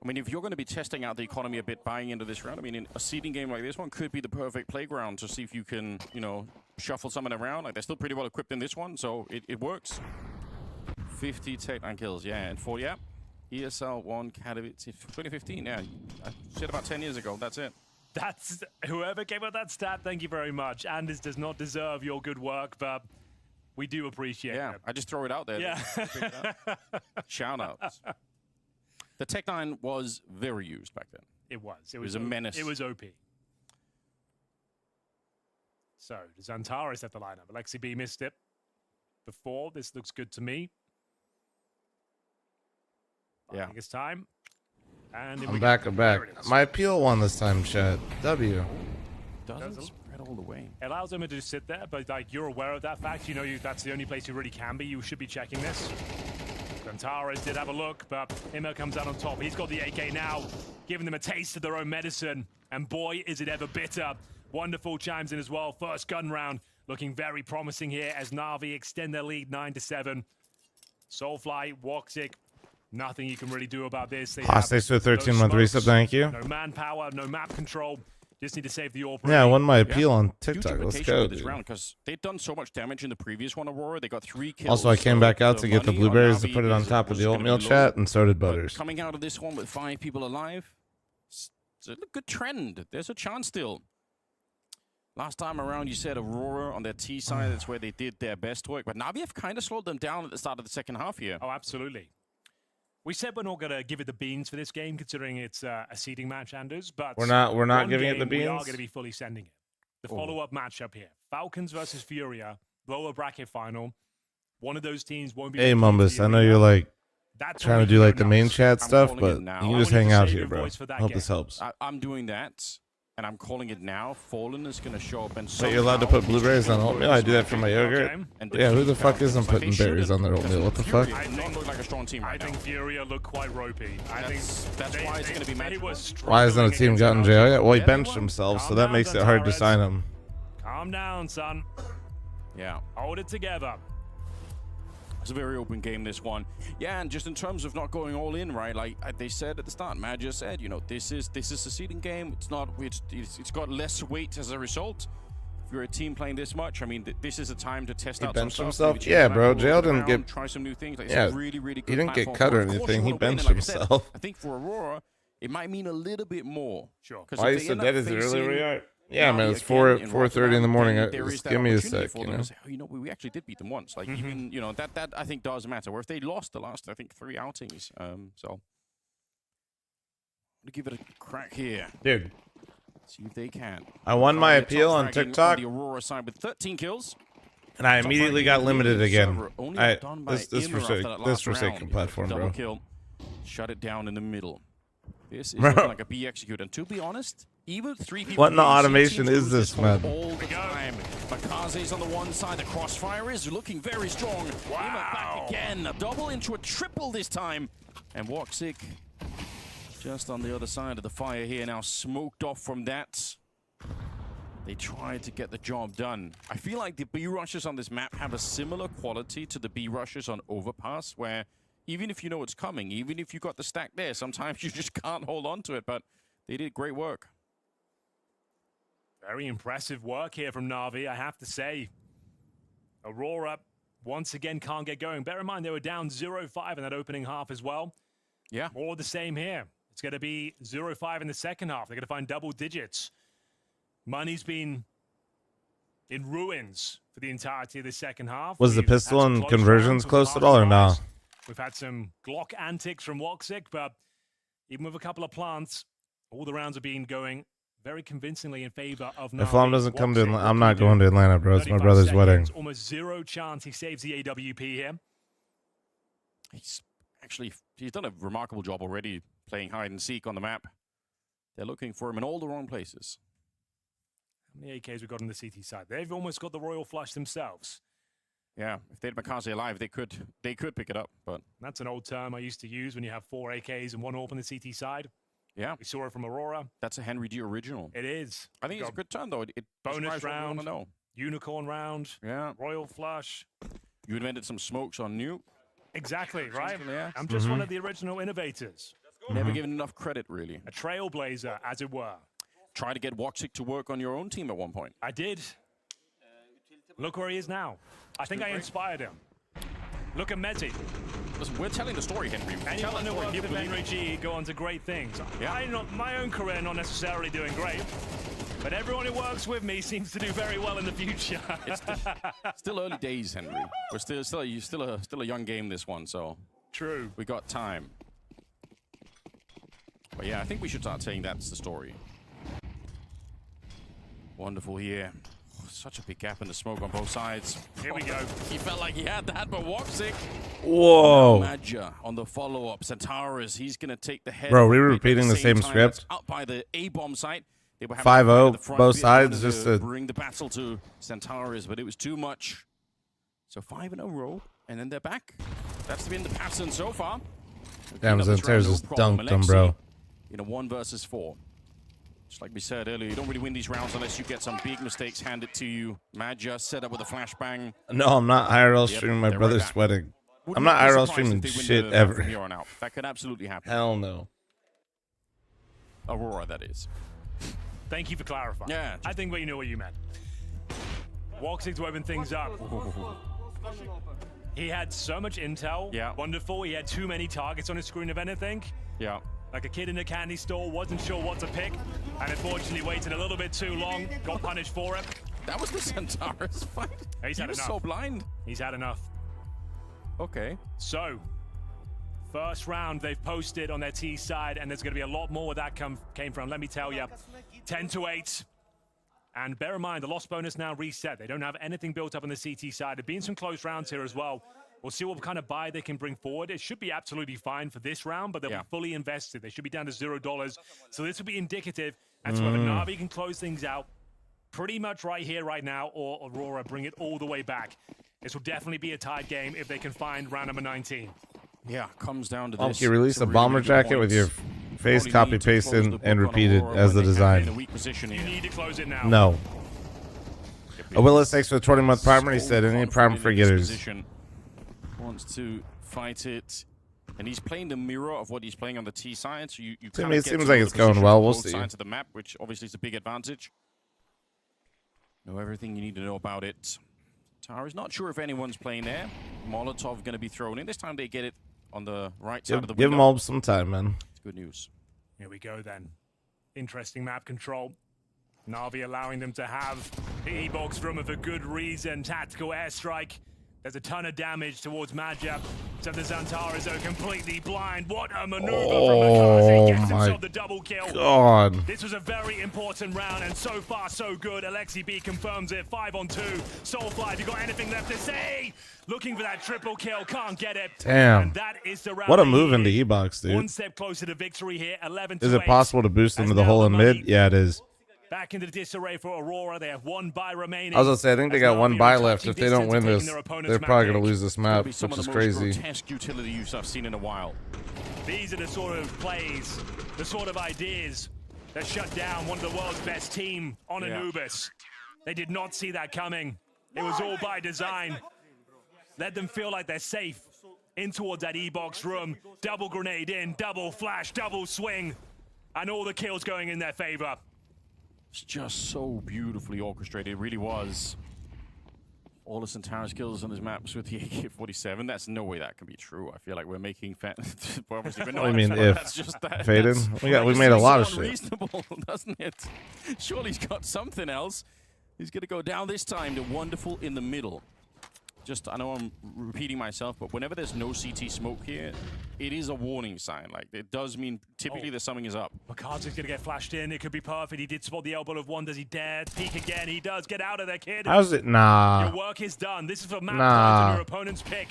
Speaker 3: mean, if you're going to be testing out the economy a bit, buying into this round, I mean, in a seeding game like this one could be the perfect playground to see if you can, you know, shuffle someone around. Like, they're still pretty well equipped in this one, so it works. 50 tech 9 kills, yeah, and 40, yeah. ESL 1 Katowice 2015, yeah. I said about 10 years ago, that's it.
Speaker 2: That's whoever came up with that stat, thank you very much. Anders does not deserve your good work, but we do appreciate it.
Speaker 3: I just throw it out there.
Speaker 2: Yeah.
Speaker 3: Shout outs. The Tech 9 was very used back then.
Speaker 2: It was. It
Speaker 3: was a menace.
Speaker 2: It was OP. So, Xantares at the lineup. Alexi B missed it before. This looks good to me. I think it's time. And
Speaker 1: I'm back. My appeal won this time, chat. W.
Speaker 3: Doesn't spread all the way.
Speaker 2: It allows him to sit there, but like you're aware of that fact. You know that's the only place you really can be. You should be checking this. Xantares did have a look, but Ima comes out on top. He's got the AK now, giving them a taste of their own medicine. And boy, is it ever bitter. Wonderful chimes in as well. First gun round looking very promising here as Na'Vi extend their lead 9-7. Soulfly, Woxic, nothing you can really do about this.
Speaker 1: Hostage to 13-month reset, thank you.
Speaker 2: No manpower, no map control. Just need to save the AWP.
Speaker 1: Yeah, I won my appeal on TikTok. Let's go,
Speaker 3: this round because they'd done so much damage in the previous one, Aurora. They got 3 kills.
Speaker 1: Also, I came back out to get the blueberries to put it on top of the oatmeal chat, and so did Butters.
Speaker 3: Coming out of this one with 5 people alive, it's a good trend. There's a chance still. Last time around, you said Aurora on their T side. That's where they did their best work. But Na'Vi have kind of slowed them down at the start of the second half here.
Speaker 2: Oh, absolutely. We said we're not going to give it the beans for this game, considering it's a seeding match, Anders. But
Speaker 1: We're not
Speaker 2: one
Speaker 1: giving it the
Speaker 2: game, We are
Speaker 1: beans?
Speaker 2: going to be fully sending it. The follow-up matchup here: Falcons versus Furia, lower bracket final. One of those teams won't be.
Speaker 1: Hey, Mumbus, I know you're like trying to do like the main chat stuff,
Speaker 3: calling
Speaker 1: but
Speaker 3: it now.
Speaker 1: you can
Speaker 3: I
Speaker 1: just
Speaker 3: want you
Speaker 1: hang
Speaker 3: to
Speaker 1: out
Speaker 3: save
Speaker 1: here,
Speaker 3: your
Speaker 1: bro.
Speaker 3: voice for that
Speaker 1: Hope
Speaker 3: game.
Speaker 1: this helps.
Speaker 3: I'm doing that, and I'm calling it now. Fallen is going to show up and
Speaker 1: So you're allowed to put blueberries on oatmeal? I do that for my yogurt. Yeah, who the fuck isn't putting berries on their oatmeal? What the fuck?
Speaker 3: I don't look like a strong team right
Speaker 2: I think Furia look quite ropey.
Speaker 3: That's why it's going to be matchable.
Speaker 1: Why hasn't a team gotten jail yet? Well, he benched himself, so that makes it hard to sign him.
Speaker 2: Calm down, son.
Speaker 3: Yeah.
Speaker 2: Hold it together.
Speaker 3: It's a very open game, this one. Yeah, and just in terms of not going all in, right? Like they said at the start, Matt just said, you know, this is a seeding game. It's not. It's got less weight as a result. If you're a team playing this much, I mean, this is a time to test out some
Speaker 1: benched
Speaker 3: stuff.
Speaker 1: himself?
Speaker 3: Maybe
Speaker 1: Yeah,
Speaker 3: change
Speaker 1: bro.
Speaker 3: back,
Speaker 1: Jail
Speaker 3: move
Speaker 1: didn't
Speaker 3: around,
Speaker 1: get.
Speaker 3: try some new things. Like, it's
Speaker 1: Yeah,
Speaker 3: a really, really good
Speaker 1: he didn't get
Speaker 3: platform
Speaker 1: cut or
Speaker 3: of course you
Speaker 1: anything. He
Speaker 3: wanna win,
Speaker 1: benched
Speaker 3: and like I said,
Speaker 1: himself.
Speaker 3: I think for Aurora, it might mean a little bit more.
Speaker 2: Sure.
Speaker 1: Why are you so dead? Is it early where you are? Yeah, man, it's 4:30 in the morning. Just give me a sec, you know.
Speaker 3: Oh, you know, we actually did beat them once. Like even, you know, that I think does matter. Where if they lost the last, I think 3 outings, so to give it a crack here,
Speaker 1: dude.
Speaker 3: See if they can.
Speaker 1: I won my appeal on TikTok,
Speaker 3: the Aurora side with 13 kills,
Speaker 1: and I immediately got limited again. This
Speaker 3: Forsaken
Speaker 1: Forsaken platform,
Speaker 3: double
Speaker 1: bro.
Speaker 3: kill, shut it down in the middle. This is
Speaker 1: Bro.
Speaker 3: looking like a B execute, and to be honest, even 3 people.
Speaker 1: What in the
Speaker 3: being
Speaker 1: automation
Speaker 3: teams
Speaker 1: is
Speaker 3: lose
Speaker 1: this, man?
Speaker 3: All the time. Makaze's on the one side. The crossfire is looking very strong. Wow. Back again. A double into a triple this time. And Woxic just on the other side of the fire here now, smoked off from that. They tried to get the job done. I feel like the B rushes on this map have a similar quality to the B rushes on Overpass, where even if you know it's coming, even if you got the stack there, sometimes you just can't hold on to it, but they did great work.
Speaker 2: Very impressive work here from Na'Vi, I have to say. Aurora, once again, can't get going. Bear in mind, they were down 0-5 in that opening half as well.
Speaker 3: Yeah.
Speaker 2: More the same here. It's going to be 0-5 in the second half. They're going to find double digits. Money's been in ruins for the entirety of the second half.
Speaker 1: Was the
Speaker 2: We've had
Speaker 1: pistol
Speaker 2: some
Speaker 1: and
Speaker 2: close
Speaker 1: conversions
Speaker 2: rounds with
Speaker 1: close
Speaker 2: the
Speaker 1: at all or no?
Speaker 2: Masterminds. We've had some Glock antics from Woxic, but even with a couple of plants, all the rounds have been going very convincingly in favor of Na'Vi.
Speaker 1: If fl0m doesn't come to
Speaker 2: Woxic,
Speaker 1: Atlanta, I'm not going to Atlanta, bro. It's my
Speaker 2: 35
Speaker 1: brother's
Speaker 2: seconds,
Speaker 1: wedding.
Speaker 2: Almost zero chance he saves the AWP here.
Speaker 3: He's done a remarkable job already playing hide and seek on the map. They're looking for him in all the wrong places.
Speaker 2: How many AKs we got on the CT side? They've almost got the royal flush themselves.
Speaker 3: Yeah, if they had Makaze alive, they could pick it up, but
Speaker 2: that's an old term I used to use when you have 4 AKs and 1 AWP on the CT side.
Speaker 3: Yeah,
Speaker 2: we saw it from Aurora.
Speaker 3: That's a Henry D original.
Speaker 2: It is.
Speaker 3: I think it's a good turn though. It
Speaker 2: bonus round,
Speaker 3: know.
Speaker 2: unicorn round,
Speaker 3: yeah,
Speaker 2: royal flush.
Speaker 3: You invented some smokes on Nuke.
Speaker 2: Exactly, right?
Speaker 3: Yeah.
Speaker 2: I'm just one of the original innovators.
Speaker 3: Never given enough credit, really.
Speaker 2: A trailblazer, as it were.
Speaker 3: Try to get Woxic to work on your own team at one point.
Speaker 2: I did. Look where he is now. I think I inspired him. Look at Mezzi.
Speaker 3: Listen, we're telling the story, Henry.
Speaker 2: Anyone who works with Henry G go on to great things. Yeah. My own career not necessarily doing great, but everyone who works with me seems to do very well in the future.
Speaker 3: It's still early days, Henry. We're still a young game, this one, so
Speaker 2: true.
Speaker 3: We got time. But yeah, I think we should start saying that's the story. Wonderful here. Oh, such a big gap in the smoke on both sides.
Speaker 2: Here we go.
Speaker 3: He felt like he had that, but Woxic.
Speaker 1: Whoa.
Speaker 3: Madja on the follow-up. Centaurus, he's going to take the head.
Speaker 1: Bro, we were repeating the same script.
Speaker 3: Up by the A-bomb site.
Speaker 1: 5-0, both sides, just to
Speaker 3: bring the battle to Centaurus, but it was too much. So 5 in a row, and then they're back. That's been the pattern so far.
Speaker 1: Damn, Centaurus just dunked him, bro.
Speaker 3: In a 1 versus 4. Just like we said earlier, you don't really win these rounds unless you get some big mistakes handed to you. Madja set up with a flashbang.
Speaker 1: No, I'm not IRL streaming my brother's wedding. I'm not IRL streaming shit ever.
Speaker 3: From here on out. That could absolutely happen.
Speaker 1: Hell no.
Speaker 3: Aurora, that is.
Speaker 2: Thank you for clarifying.
Speaker 3: Yeah.
Speaker 2: I think we knew what you meant. Woxic to open things up. He had so much intel.
Speaker 3: Yeah.
Speaker 2: Wonderful. He had too many targets on his screen, if anything.
Speaker 3: Yeah.
Speaker 2: Like a kid in a candy store, wasn't sure what to pick, and unfortunately waited a little bit too long, got punished for it.
Speaker 3: That was the Centaurus fight.
Speaker 2: He's had enough.
Speaker 3: So blind.
Speaker 2: He's had enough.
Speaker 3: Okay.
Speaker 2: So, First round they've posted on their T side, and there's going to be a lot more where that came from. Let me tell you, 10-8. And bear in mind, the loss bonus now reset. They don't have anything built up on the CT side. There've been some close rounds here as well. We'll see what kind of buy they can bring forward. It should be absolutely fine for this round, but they'll be fully invested. They should be down to $0. So this will be indicative as to whether Na'Vi can close things out pretty much right here, right now, or Aurora bring it all the way back. This will definitely be a tied game if they can find round number 19.
Speaker 3: Yeah, comes down to this.
Speaker 1: You release a bomber jacket with your face copy pasted and repeated as the design.
Speaker 2: You need to close it now.
Speaker 1: No. Willis, thanks for the 20-month primer. He said, any prime for getters.
Speaker 3: Wants to fight it, and he's playing the mirror of what he's playing on the T side. So you
Speaker 1: to me, it seems like it's going well. We'll see.
Speaker 3: Sides of the map, which obviously is a big advantage. Know everything you need to know about it. Tara's not sure if anyone's playing there. Molotov going to be thrown in. This time they get it on the right side of the window.
Speaker 1: Give them all some time, man.
Speaker 3: It's good news.
Speaker 2: Here we go then. Interesting map control. Na'Vi allowing them to have the E-box room for good reason. Tactical airstrike. There's a ton of damage towards Madjab. So the Zantaras are completely blind. What a maneuver from Makazi. Gets himself the double kill.
Speaker 1: God.
Speaker 2: This was a very important round, and so far so good. Alexi B confirms it. 5-on-2. Soulfly, you got anything left to say? Looking for that triple kill, can't get it.
Speaker 1: Damn.
Speaker 2: And that is the round.
Speaker 1: What a move in the E-box, dude.
Speaker 2: One step closer to victory here. 11-8.
Speaker 1: Is it possible to boost into the hole in mid? Yeah, it is.
Speaker 2: Back into the disarray for Aurora. They have one buy remaining.
Speaker 1: I was gonna say, I think they got one buy left. If they don't win this, they're probably gonna lose this map, which is crazy.
Speaker 3: Grotesque utility use I've seen in a while.
Speaker 2: These are the sort of plays, the sort of ideas that shut down one of the world's best team on Anubis. They did not see that coming. It was all by design. Let them feel like they're safe in towards that E-box room. Double grenade in, double flash, double swing, and all the kills going in their favor.
Speaker 3: It's just so beautifully orchestrated. It really was. All the Centaurus kills on his maps with the AK-47. That's no way that can be true. I feel like we're making well, obviously we're not.
Speaker 1: I mean, if
Speaker 3: that's just that.
Speaker 1: Faden, we made a lot of shit.
Speaker 3: Reasonable, doesn't it? Surely he's got something else. He's gonna go down this time. The wonderful in the middle. Just, I know I'm repeating myself, but whenever there's no CT smoke here, it is a warning sign. Like, it does mean typically that something is up.
Speaker 2: Makazi's gonna get flashed in. It could be perfect. He did spot the elbow of one. Does he dare peek again? He does. Get out of there, kid.
Speaker 1: How's it? Nah.
Speaker 2: Your work is done. This is for map cards and your opponent's pick.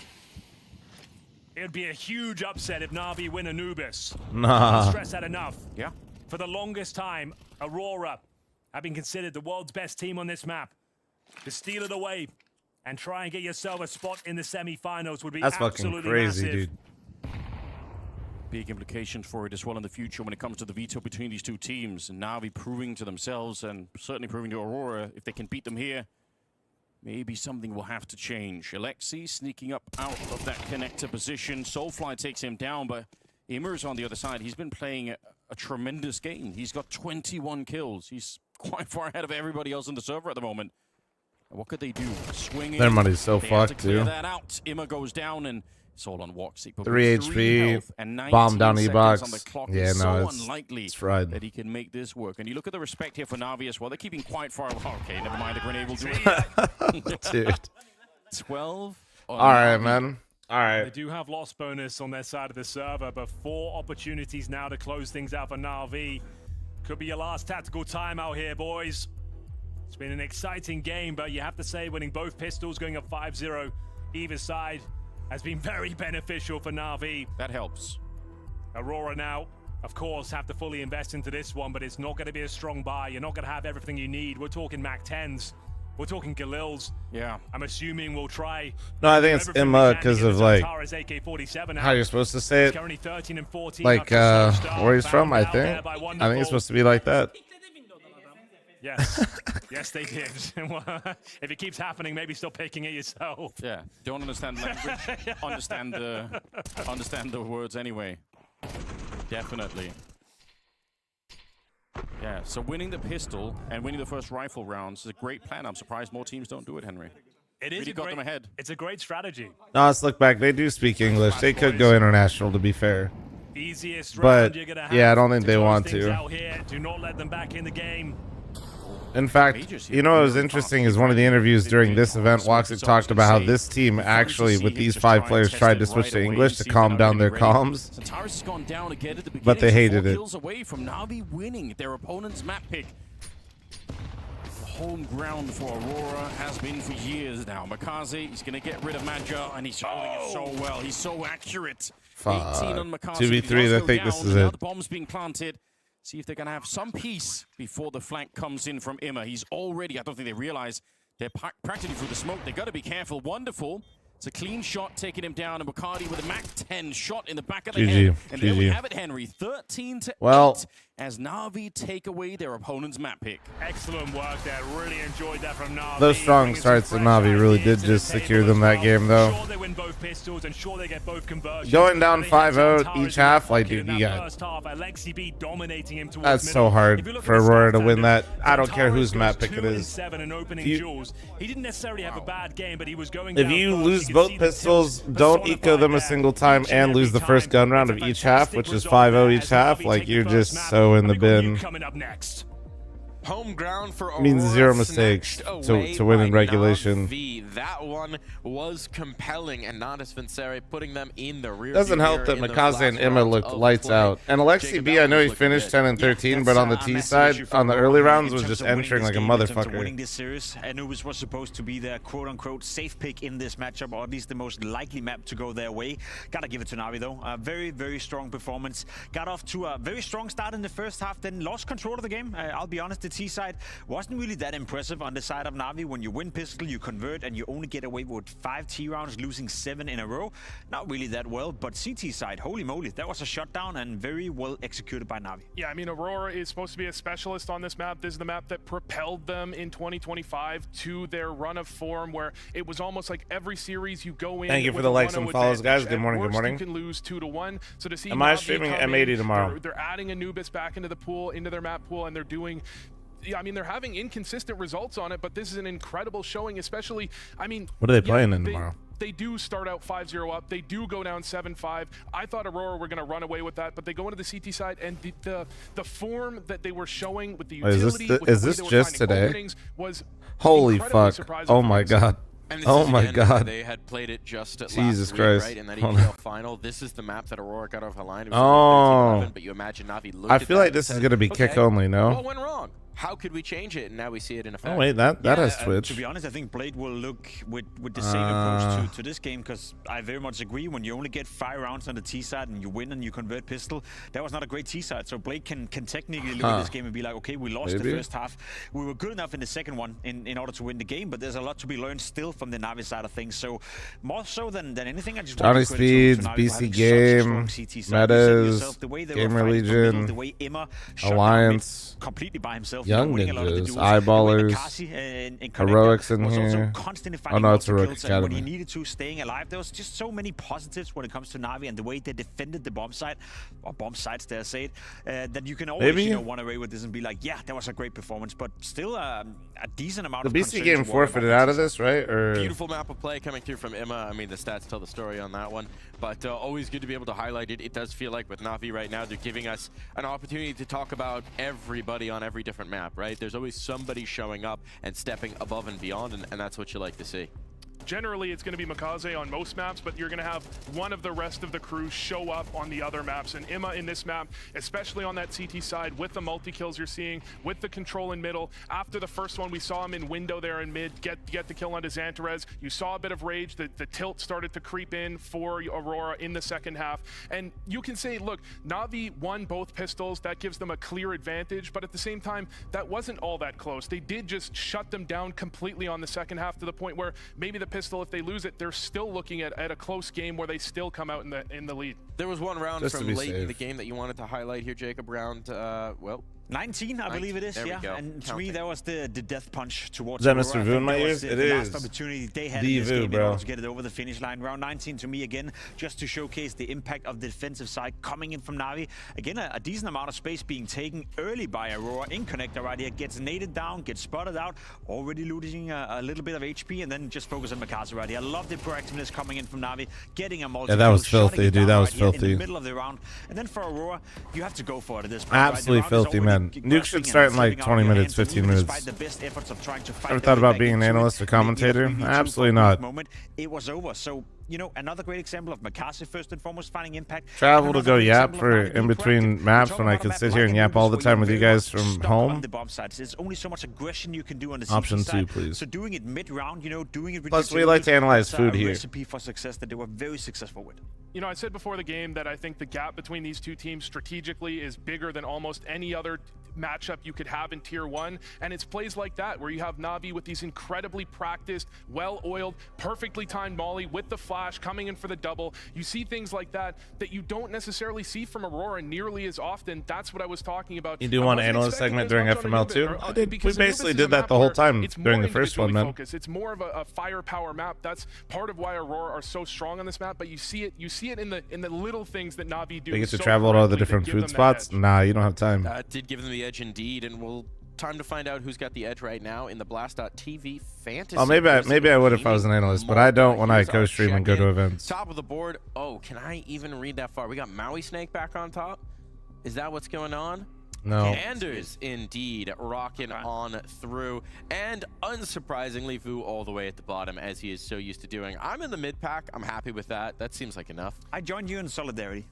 Speaker 2: It would be a huge upset if Na'Vi win Anubis.
Speaker 1: Nah.
Speaker 2: Stress that enough.
Speaker 3: Yeah.
Speaker 2: For the longest time, Aurora have been considered the world's best team on this map. To steal it away and try and get yourself a spot in the semifinals would be absolutely
Speaker 1: fucking crazy,
Speaker 2: massive.
Speaker 1: dude.
Speaker 3: Big implications for it as well in the future when it comes to the veto between these two teams. And Na'Vi proving to themselves and certainly proving to Aurora, if they can beat them here, maybe something will have to change. Alexi sneaking up out of that connector position. Soulfly takes him down, but Immer's on the other side. He's been playing a tremendous game. He's got 21 kills. He's quite far ahead of everybody else on the server at the moment. What could they do? Swing in.
Speaker 1: Their money's so
Speaker 3: they have to
Speaker 1: fucked,
Speaker 3: clear
Speaker 1: too.
Speaker 3: that out. Immer goes down, and it's all on Woxic.
Speaker 1: 3 HP, bomb down E-box. Yeah, no,
Speaker 3: unlikely
Speaker 1: it's fried.
Speaker 3: that he can make this work. And you look at the respect here for Na'Vi as well. They're keeping quite far. Okay, never mind. The grenade will do it.
Speaker 1: Dude.
Speaker 3: 12.
Speaker 1: All right, man. All right.
Speaker 2: They do have loss bonus on their side of the server, but 4 opportunities now to close things out for Na'Vi. Could be your last tactical timeout here, boys. It's been an exciting game, but you have to say winning both pistols, going up 5-0 either side, has been very beneficial for Na'Vi.
Speaker 3: That helps.
Speaker 2: Aurora now, of course, have to fully invest into this one, but it's not going to be a strong buy. You're not going to have everything you need. We're talking Mac 10s. We're talking Galils.
Speaker 3: Yeah.
Speaker 2: I'm assuming we'll try.
Speaker 1: No, I think it's Emma because of like
Speaker 2: AK-47
Speaker 1: how you're supposed to say it.
Speaker 2: Currently 13 and 14
Speaker 1: like where he's from, I think. I think it's supposed to be like that.
Speaker 2: Yes. Yes, they did. If it keeps happening, maybe stop picking it yourself.
Speaker 3: Yeah. Don't understand language. understand the words anyway. Definitely. Yeah, so winning the pistol and winning the first rifle rounds is a great plan. I'm surprised more teams don't do it, Henry.
Speaker 2: It is
Speaker 3: really got them ahead.
Speaker 2: It's a great strategy.
Speaker 1: No, let's look back. They do speak English. They could go international, to be fair.
Speaker 2: Easiest
Speaker 1: but
Speaker 2: round you're gonna have
Speaker 1: yeah, I don't think they
Speaker 2: close
Speaker 1: want
Speaker 2: things
Speaker 1: to.
Speaker 2: Out here. Do not let them back in the game.
Speaker 1: In fact, you know what was interesting is one of the interviews during this event, Woxic talked about how this team actually, with these 5 players, tried to switch to English to calm down their comms, but they hated it.
Speaker 3: Away from Na'Vi winning their opponent's map pick. The home ground for Aurora has been for years now. Makaze, he's going to get rid of Madja, and he's holding it so well. He's so accurate. 18 on Makaze.
Speaker 1: 2v3, I think this is it.
Speaker 3: The bomb's being planted. See if they're going to have some peace before the flank comes in from Imma. He's already, I don't think they realize, they're practically through the smoke. They've got to be careful. Wonderful. It's a clean shot taking him down, and Bacardi with a Mac 10 shot in the back of the head. And there we have it, Henry. 13-8 as Na'Vi take away their opponent's map pick.
Speaker 2: Excellent work there. Really enjoyed that from Na'Vi.
Speaker 1: Those strong starts of Na'Vi really did just secure them that game, though.
Speaker 2: Sure they win both pistols, and sure they get both conversions.
Speaker 1: Going down 5-0 each half, like, dude, you got that's so hard for Aurora to win that. I don't care whose map pick it is.
Speaker 2: He didn't necessarily have a bad game, but he was going.
Speaker 1: If you lose both pistols, don't eco them a single time, and lose the first gun round of each half, which is 5-0 each half, like, you're just so in the bin.
Speaker 13: Home ground for Aurora,
Speaker 1: means 0 mistakes to win in regulation.
Speaker 13: That one was compelling, and Natus Vincere putting them in the rear.
Speaker 1: Doesn't help that Makaze and Imma looked lights out. And Alexi B, I know he finished 10 and 13, but on the T side, on the early rounds, was just entering like a motherfucker.
Speaker 14: Winning this series, Anubis was supposed to be their quote-unquote safe pick in this matchup, or at least the most likely map to go their way. Gotta give it to Na'Vi though. A very, very strong performance. Got off to a very strong start in the first half, then lost control of the game. I'll be honest, the T side wasn't really that impressive on the side of Na'Vi. When you win pistol, you convert, and you only get away with 5 T rounds, losing 7 in a row. Not really that well, but CT side, holy moly, that was a shutdown and very well executed by Na'Vi.
Speaker 15: Yeah, I mean, Aurora is supposed to be a specialist on this map. This is the map that propelled them in 2025 to their run of form, where it was almost like every series you go in.
Speaker 1: Thank you for the likes and follows, guys. Good morning, good morning.
Speaker 15: You can lose 2-1. So to see
Speaker 1: am I streaming M80 tomorrow?
Speaker 15: They're adding Anubis back into the pool, into their map pool, and they're doing. Yeah, I mean, they're having inconsistent results on it, but this is an incredible showing, especially, I mean...
Speaker 1: What are they playing in tomorrow?
Speaker 15: They do start out 5-0 up. They do go down 7-5. I thought Aurora were going to run away with that, but they go into the CT side, and the form that they were showing with the utility...
Speaker 1: Is this just today? Holy fuck. Oh my god. Oh my god.
Speaker 13: They had played it just at
Speaker 1: Jesus
Speaker 13: last
Speaker 1: Christ.
Speaker 13: Week, right? In that EPL final. This is the map that Aurora got off the line. It was 13-11, but you imagine Na'Vi looked
Speaker 1: I
Speaker 13: at
Speaker 1: feel
Speaker 13: that
Speaker 1: like this
Speaker 13: and
Speaker 1: is
Speaker 13: said,
Speaker 1: going to be kick
Speaker 13: okay,
Speaker 1: only, no?
Speaker 13: What went wrong? How could we change it? And now we see it in effect.
Speaker 1: Oh wait, that has Twitch.
Speaker 14: To be honest, I think Blade will look with the same approach to this game, because I very much agree. When you only get 5 rounds on the T side and you win and you convert pistol, that was not a great T side. So Blade can technically look at this game and be like, okay, we lost the first half. We were good enough in the second one in order to win the game, but there's a lot to be learned still from the Na'Vi side of things. So more so than anything, I just want
Speaker 1: Johnny
Speaker 14: to credit
Speaker 1: Speeds,
Speaker 14: to
Speaker 1: BC Game, Metas, Gamer Legion,
Speaker 14: the way Imma
Speaker 1: Alliance,
Speaker 14: completely by himself,
Speaker 1: Young Ninjas, Eyeballers, Heroics in here. Oh no, it's Heroic Academy.
Speaker 14: When he needed to, staying alive. There was just so many positives when it comes to Na'Vi and the way they defended the bomb site, or bomb sites, dare I say it, that you can always run away with this and be like, yeah, that was a great performance, but still a decent amount of
Speaker 1: the BC game forfeited out of this, right? Or
Speaker 13: beautiful map of play coming through from Imma. I mean, the stats tell the story on that one, but always good to be able to highlight it. It does feel like with Na'Vi right now, they're giving us an opportunity to talk about everybody on every different map, right? There's always somebody showing up and stepping above and beyond, and that's what you like to see.
Speaker 15: Generally, it's going to be Makaze on most maps, but you're going to have one of the rest of the crew show up on the other maps. And Imma in this map, especially on that CT side, with the multi-kills you're seeing, with the control in middle. After the first one, we saw him in window there in mid, get the kill onto Xantarez. You saw a bit of rage. The tilt started to creep in for Aurora in the second half. And you can say, look, Na'Vi won both pistols. That gives them a clear advantage. But at the same time, that wasn't all that close. They did just shut them down completely on the second half, to the point where maybe the pistol, if they lose it, they're still looking at a close game where they still come out in the lead.
Speaker 13: There was one round from late in the game that you wanted to highlight here, Jacob. Round, well,
Speaker 14: 19, I believe it is,
Speaker 13: there
Speaker 14: yeah. And to me, that was the death punch towards
Speaker 1: Is that Mr. Vu in my ears? It is.
Speaker 14: The last opportunity they had in this game in order to get it over the finish line. Round 19, to me, again, just to showcase the impact of the defensive side coming in from Na'Vi. Again, a decent amount of space being taken early by Aurora in connector right here. Gets naded down, gets spotted out, already losing a little bit of HP, and then just focus on Makaze right here. I love the proactiveness coming in from Na'Vi, getting a multi.
Speaker 1: Yeah, that was filthy, dude. That was filthy.
Speaker 14: In the middle of the round. And then for Aurora, you have to go for it at this point.
Speaker 1: Absolutely filthy, man. man. Nuke should start in like 20 minutes, 15 minutes. Ever thought about being an analyst or commentator? Absolutely not.
Speaker 14: It was over. So, you know, another great example of Makaze first and foremost finding impact.
Speaker 1: Travel to go yap for in between maps when I could sit here and yap all the time with you guys from home.
Speaker 14: There's only so much aggression you can do on the
Speaker 1: Option
Speaker 14: CT
Speaker 1: 2,
Speaker 14: side.
Speaker 1: please.
Speaker 14: So doing it mid-round, you know, doing it.
Speaker 1: Plus, we like to analyze food here.
Speaker 14: Recipe for success that they were very successful with.
Speaker 15: You know, I said before the game that I think the gap between these two teams strategically is bigger than almost any other matchup you could have in Tier 1, and it's plays like that where you have Na'Vi with these incredibly practiced, well-oiled, perfectly timed molly with the flash coming in for the double. You see things like that that you don't necessarily see from Aurora nearly as often. That's what I was talking about.
Speaker 1: You do want an analyst segment during FML too? I did. We basically did that the whole time during the first one, man.
Speaker 15: It's more of a firepower map. That's part of why Aurora are so strong on this map, but you see it in the little things that Na'Vi do.
Speaker 1: They get to travel to all the different food spots? Nah, you don't have time.
Speaker 13: Did give them the edge indeed, and we'll time to find out who's got the edge right now in the Blast.tv fantasy.
Speaker 1: Oh, maybe I would if I was an analyst, but I don't when I co-stream and go to events.
Speaker 13: Top of the board. Oh, can I even read that far? We got Maui Snake back on top. Is that what's going on?
Speaker 1: No.
Speaker 13: Anders indeed rocking on through, and unsurprisingly Vu all the way at the bottom as he is so used to doing. I'm in the mid pack. I'm happy with that. That seems like enough.
Speaker 14: I joined you in solidarity.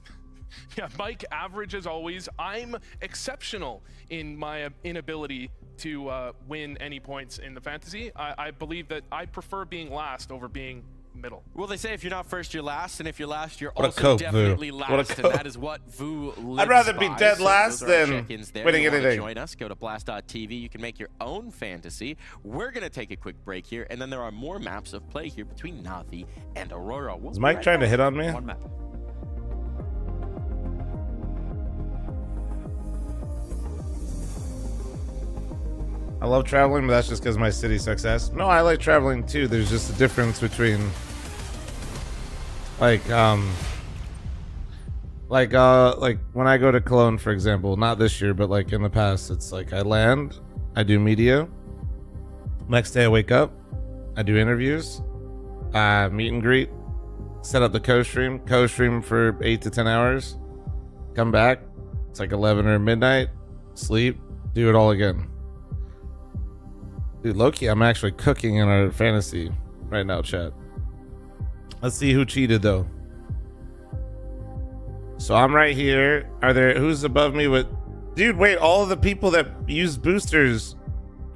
Speaker 15: Yeah, Mike, average as always. I'm exceptional in my inability to win any points in the fantasy. I believe that I prefer being last over being middle.
Speaker 13: Well, they say if you're not first, you're last, and if you're last, you're
Speaker 1: what
Speaker 13: also definitely last, and that is what Vu lives
Speaker 1: I'd rather be
Speaker 13: by.
Speaker 1: dead
Speaker 13: So
Speaker 1: last
Speaker 13: those are our
Speaker 1: than
Speaker 13: check-ins there.
Speaker 1: winning
Speaker 13: You wanna
Speaker 1: anything.
Speaker 13: Join us. Go to Blast.tv. You can make your own fantasy. We're going to take a quick break here, and then there are more maps of play here between Na'Vi and Aurora.
Speaker 1: Is Mike trying to hit on me?
Speaker 14: One map.
Speaker 1: I love traveling, but that's just because my city success. No, I like traveling too. There's just a difference between like when I go to Cologne, for example, not this year, but like in the past, it's like I land, I do media. Next day I wake up, I do interviews, meet and greet, set up the co-stream for 8 to 10 hours, come back, it's like 11 or midnight, sleep, do it all again. Dude, low-key, I'm actually cooking in our fantasy right now, chat. Let's see who cheated, though. So I'm right here. Who's above me with... Dude, wait, all of the people that use boosters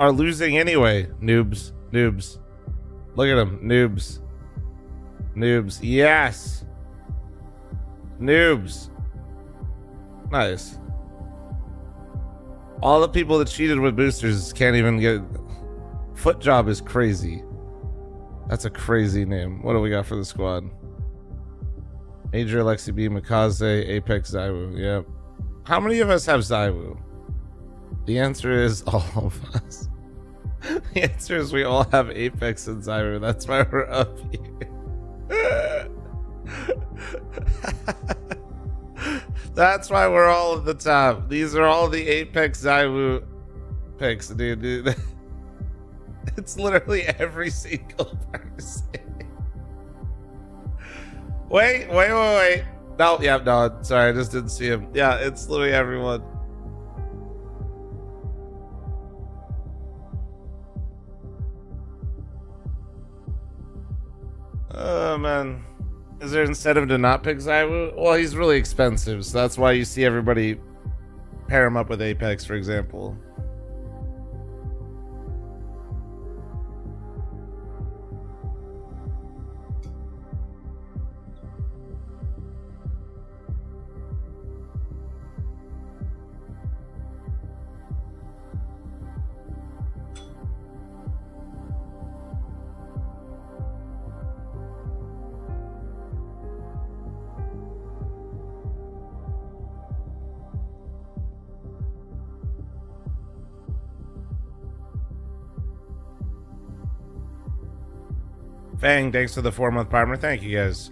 Speaker 1: are losing anyway. Noobs. Look at them. Noobs. Yes. Noobs. Nice. All the people that cheated with boosters can't even get... Foot Job is crazy. That's a crazy name. What do we got for the squad? Major, Alexi B, Makaze, Apex, Zaiwu. Yep. How many of us have Zaiwu? The answer is all of us. The answer is we all have Apex and Zaiwu. That's why we're up here. That's why we're all at the top. These are all the Apex Zaiwu picks, dude. It's literally every single person. Wait. No, yeah, no. Sorry, I just didn't see him. Yeah, it's literally everyone. Oh, man. Is there incentive to not pick Zaiwu? Well, he's really expensive, so that's why you see everybody pair him up with Apex, for example. Fang, thanks for the 4-month partner. Thank you, guys.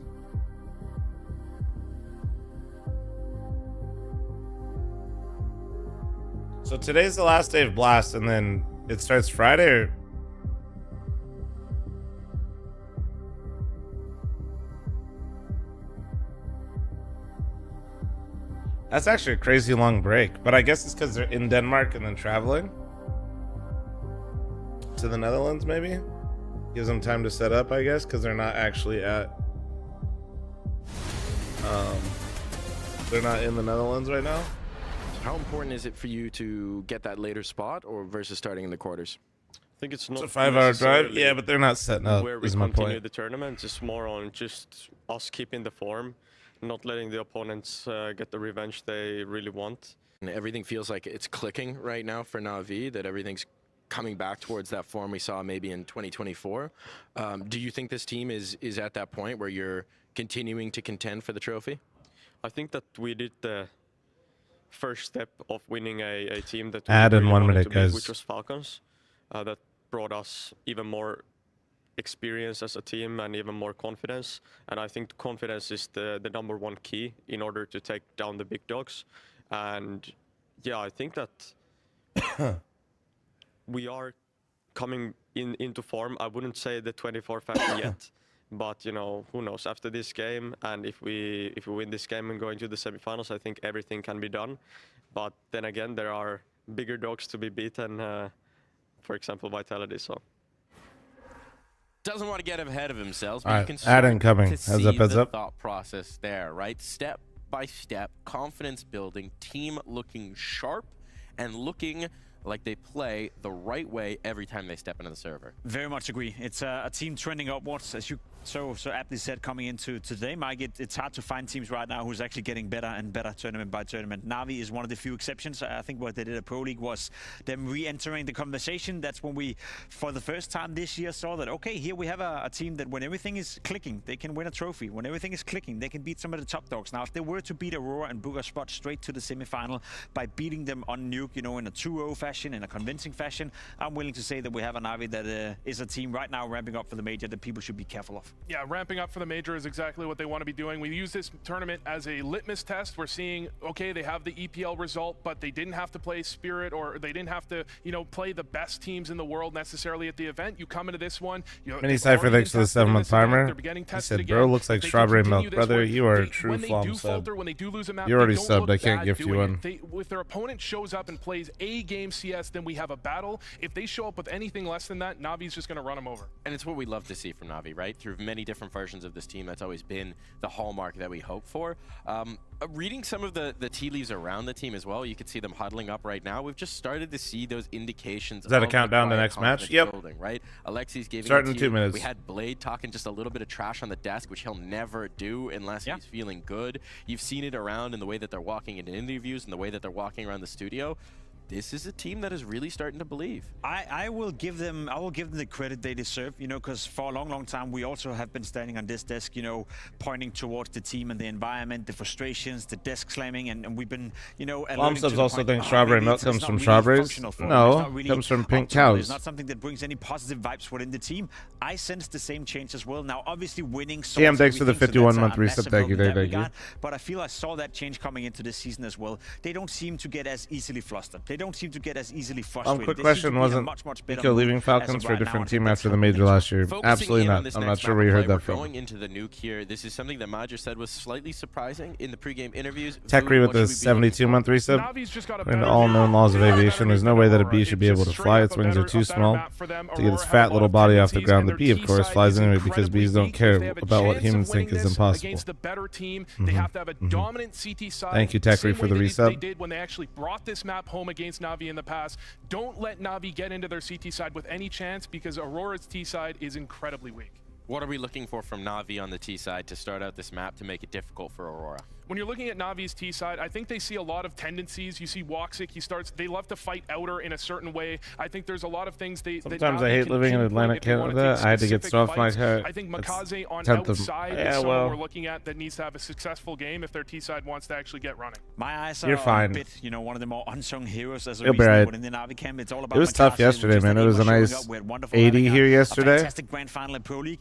Speaker 1: So today's the last day of Blast, and then it starts Friday, or... That's actually a crazy long break, but I guess it's because they're in Denmark and then traveling to the Netherlands. Maybe gives them time to set up, I guess, because they're not actually at they're not in the Netherlands right now.
Speaker 16: How important is it for you to get that later spot, or versus starting in the quarters?
Speaker 17: I think it's not
Speaker 1: It's a 5-hour drive. Yeah, but they're not setting up.
Speaker 17: Where we
Speaker 1: Is my
Speaker 17: continue
Speaker 1: point.
Speaker 17: the tournament. It's more on just us keeping the form, not letting the opponents get the revenge they really want.
Speaker 16: And everything feels like it's clicking right now for Na'Vi, that everything's coming back towards that form we saw maybe in 2024. Do you think this team is at that point where you're continuing to contend for the trophy?
Speaker 17: I think that we did the first step of winning a team that
Speaker 1: Add
Speaker 17: we
Speaker 1: in
Speaker 17: really
Speaker 1: 1
Speaker 17: wanted
Speaker 1: minute,
Speaker 17: to beat,
Speaker 1: guys.
Speaker 17: which was Falcons. That brought us even more experience as a team and even more confidence. And I think confidence is the number one key in order to take down the big dogs. And yeah, I think that we are coming into form. I wouldn't say the 24 factor yet, but you know, who knows? After this game, and if we win this game and go into the semifinals, I think everything can be done. But then again, there are bigger dogs to be beaten. For example, Vitality. So
Speaker 13: doesn't want to get ahead of himself, but
Speaker 1: All
Speaker 13: you
Speaker 1: right,
Speaker 13: can
Speaker 1: add
Speaker 13: start
Speaker 1: incoming.
Speaker 13: to
Speaker 1: Heads
Speaker 13: see
Speaker 1: up, heads
Speaker 13: the
Speaker 1: up.
Speaker 13: thought process there, right? Step by step, confidence building, team looking sharp and looking like they play the right way every time they step into the server.
Speaker 14: Very much agree. It's a team trending upwards, as you so aptly said coming into today, Mike. It's hard to find teams right now who's actually getting better and better tournament by tournament. Na'Vi is one of the few exceptions. I think what they did at Pro League was them re-entering the conversation. That's when we, for the first time this year, saw that, okay, here we have a team that when everything is clicking, they can win a trophy. When everything is clicking, they can beat some of the top dogs. Now, if they were to beat Aurora and book a spot straight to the semifinal by beating them on Nuke, you know, in a 2-0 fashion, in a convincing fashion, I'm willing to say that we have a Na'Vi that is a team right now ramping up for the major that people should be careful of.
Speaker 15: Yeah, ramping up for the major is exactly what they want to be doing. We use this tournament as a litmus test. We're seeing, okay, they have the EPL result, but they didn't have to play Spirit, or they didn't have to, you know, play the best teams in the world necessarily at the event. You come into this one, you know,
Speaker 1: Mini Cypher, thanks for the 7-month timer. He said, bro, looks like strawberry milk. Brother, you are a true fl0m sub.
Speaker 15: When they do lose a map,
Speaker 1: You already
Speaker 15: they don't
Speaker 1: subbed.
Speaker 15: look
Speaker 1: I can't
Speaker 15: bad
Speaker 1: gift you
Speaker 15: doing
Speaker 1: one.
Speaker 15: it. If their opponent shows up and plays a game CS, then we have a battle. If they show up with anything less than that, Navi's just going to run them over.
Speaker 13: And it's what we love to see from Na'Vi, right? Through many different versions of this team, that's always been the hallmark that we hope for. Reading some of the tea leaves around the team as well, you can see them huddling up right now. We've just started to see those indications.
Speaker 1: Is that a
Speaker 13: of
Speaker 1: countdown to
Speaker 13: quiet
Speaker 1: next match?
Speaker 13: confidence
Speaker 1: Yep.
Speaker 13: building, right? Alexi's giving
Speaker 1: Starting in
Speaker 13: the
Speaker 1: 2
Speaker 13: team-
Speaker 1: minutes.
Speaker 13: We had Blade talking just a little bit of trash on the desk, which he'll never do unless he's feeling good. You've seen it around in the way that they're walking in interviews and the way that they're walking around the studio. This is a team that is really starting to believe.
Speaker 14: I will give them the credit they deserve, you know, because for a long time we also have been standing on this desk, you know, pointing towards the team and the environment, the frustrations, the desk slamming, and we've been, you know,
Speaker 1: Mom subs also
Speaker 14: point,
Speaker 1: think strawberry
Speaker 14: maybe
Speaker 1: milk
Speaker 14: it's
Speaker 1: comes
Speaker 14: not
Speaker 1: from
Speaker 14: really
Speaker 1: strawberries.
Speaker 14: functional for them.
Speaker 1: No,
Speaker 14: It's not really
Speaker 1: comes from pink
Speaker 14: optimal.
Speaker 1: cows.
Speaker 14: It's not something that brings any positive vibes within the team. I sense the same change as well. Now, obviously, winning.
Speaker 1: TM, thanks for the 51-month reset. Thank you, thank you.
Speaker 14: But I feel I saw that change coming into this season as well. They don't seem to get as easily flustered. They don't seem to get as easily frustrated.
Speaker 1: Quick question, wasn't Nico leaving Falcons for a different team after the major last year?
Speaker 13: Focusing
Speaker 1: Absolutely
Speaker 13: in on
Speaker 1: not.
Speaker 13: this
Speaker 1: I'm
Speaker 13: next
Speaker 1: not sure
Speaker 13: map
Speaker 1: where you
Speaker 13: of
Speaker 1: heard
Speaker 13: play,
Speaker 1: that from.
Speaker 13: we're going into the Nuke here. This is something that Madger said was slightly surprising in the pregame interviews.
Speaker 1: Techry with the 72-month reset. In all known laws of aviation, there's no way that a bee should be able to fly. Its wings are too small to get its fat little body off the ground. The bee, of course, flies anyway because bees don't care about what humans think is impossible.
Speaker 15: Against the better team, they have to have a dominant CT side.
Speaker 1: Thank you, Techry, for the reset.
Speaker 15: They did when they actually brought this map home against Na'Vi in the past. Don't let Na'Vi get into their CT side with any chance, because Aurora's T side is incredibly weak.
Speaker 13: What are we looking for from Na'Vi on the T side to start out this map to make it difficult for Aurora?
Speaker 15: When you're looking at Navi's T side, I think they see a lot of tendencies. You see Woxic, they love to fight outer in a certain way. I think there's a lot of things
Speaker 1: Sometimes I hate living in Atlantic, Canada. I had to get soft like her.
Speaker 15: I think Makaze on
Speaker 1: 10th of-
Speaker 15: outside
Speaker 1: Yeah,
Speaker 15: is someone
Speaker 1: well.
Speaker 15: we're looking at that needs to have a successful game if their T side wants to actually get running.
Speaker 14: My eyes
Speaker 1: You're
Speaker 14: are
Speaker 1: fine.
Speaker 14: a bit, you know, one of the more unsung heroes as a
Speaker 1: You'll be
Speaker 14: reason
Speaker 1: right.
Speaker 14: within the Na'Vi camp. It's all about
Speaker 1: It was tough
Speaker 14: Makaze,
Speaker 1: yesterday,
Speaker 14: just
Speaker 1: man.
Speaker 14: that
Speaker 1: It
Speaker 14: he
Speaker 1: was a
Speaker 14: showing
Speaker 1: nice
Speaker 14: up. We had wonderful
Speaker 1: 80
Speaker 14: having
Speaker 1: here
Speaker 14: a
Speaker 1: yesterday.
Speaker 14: fantastic grand final in Pro League.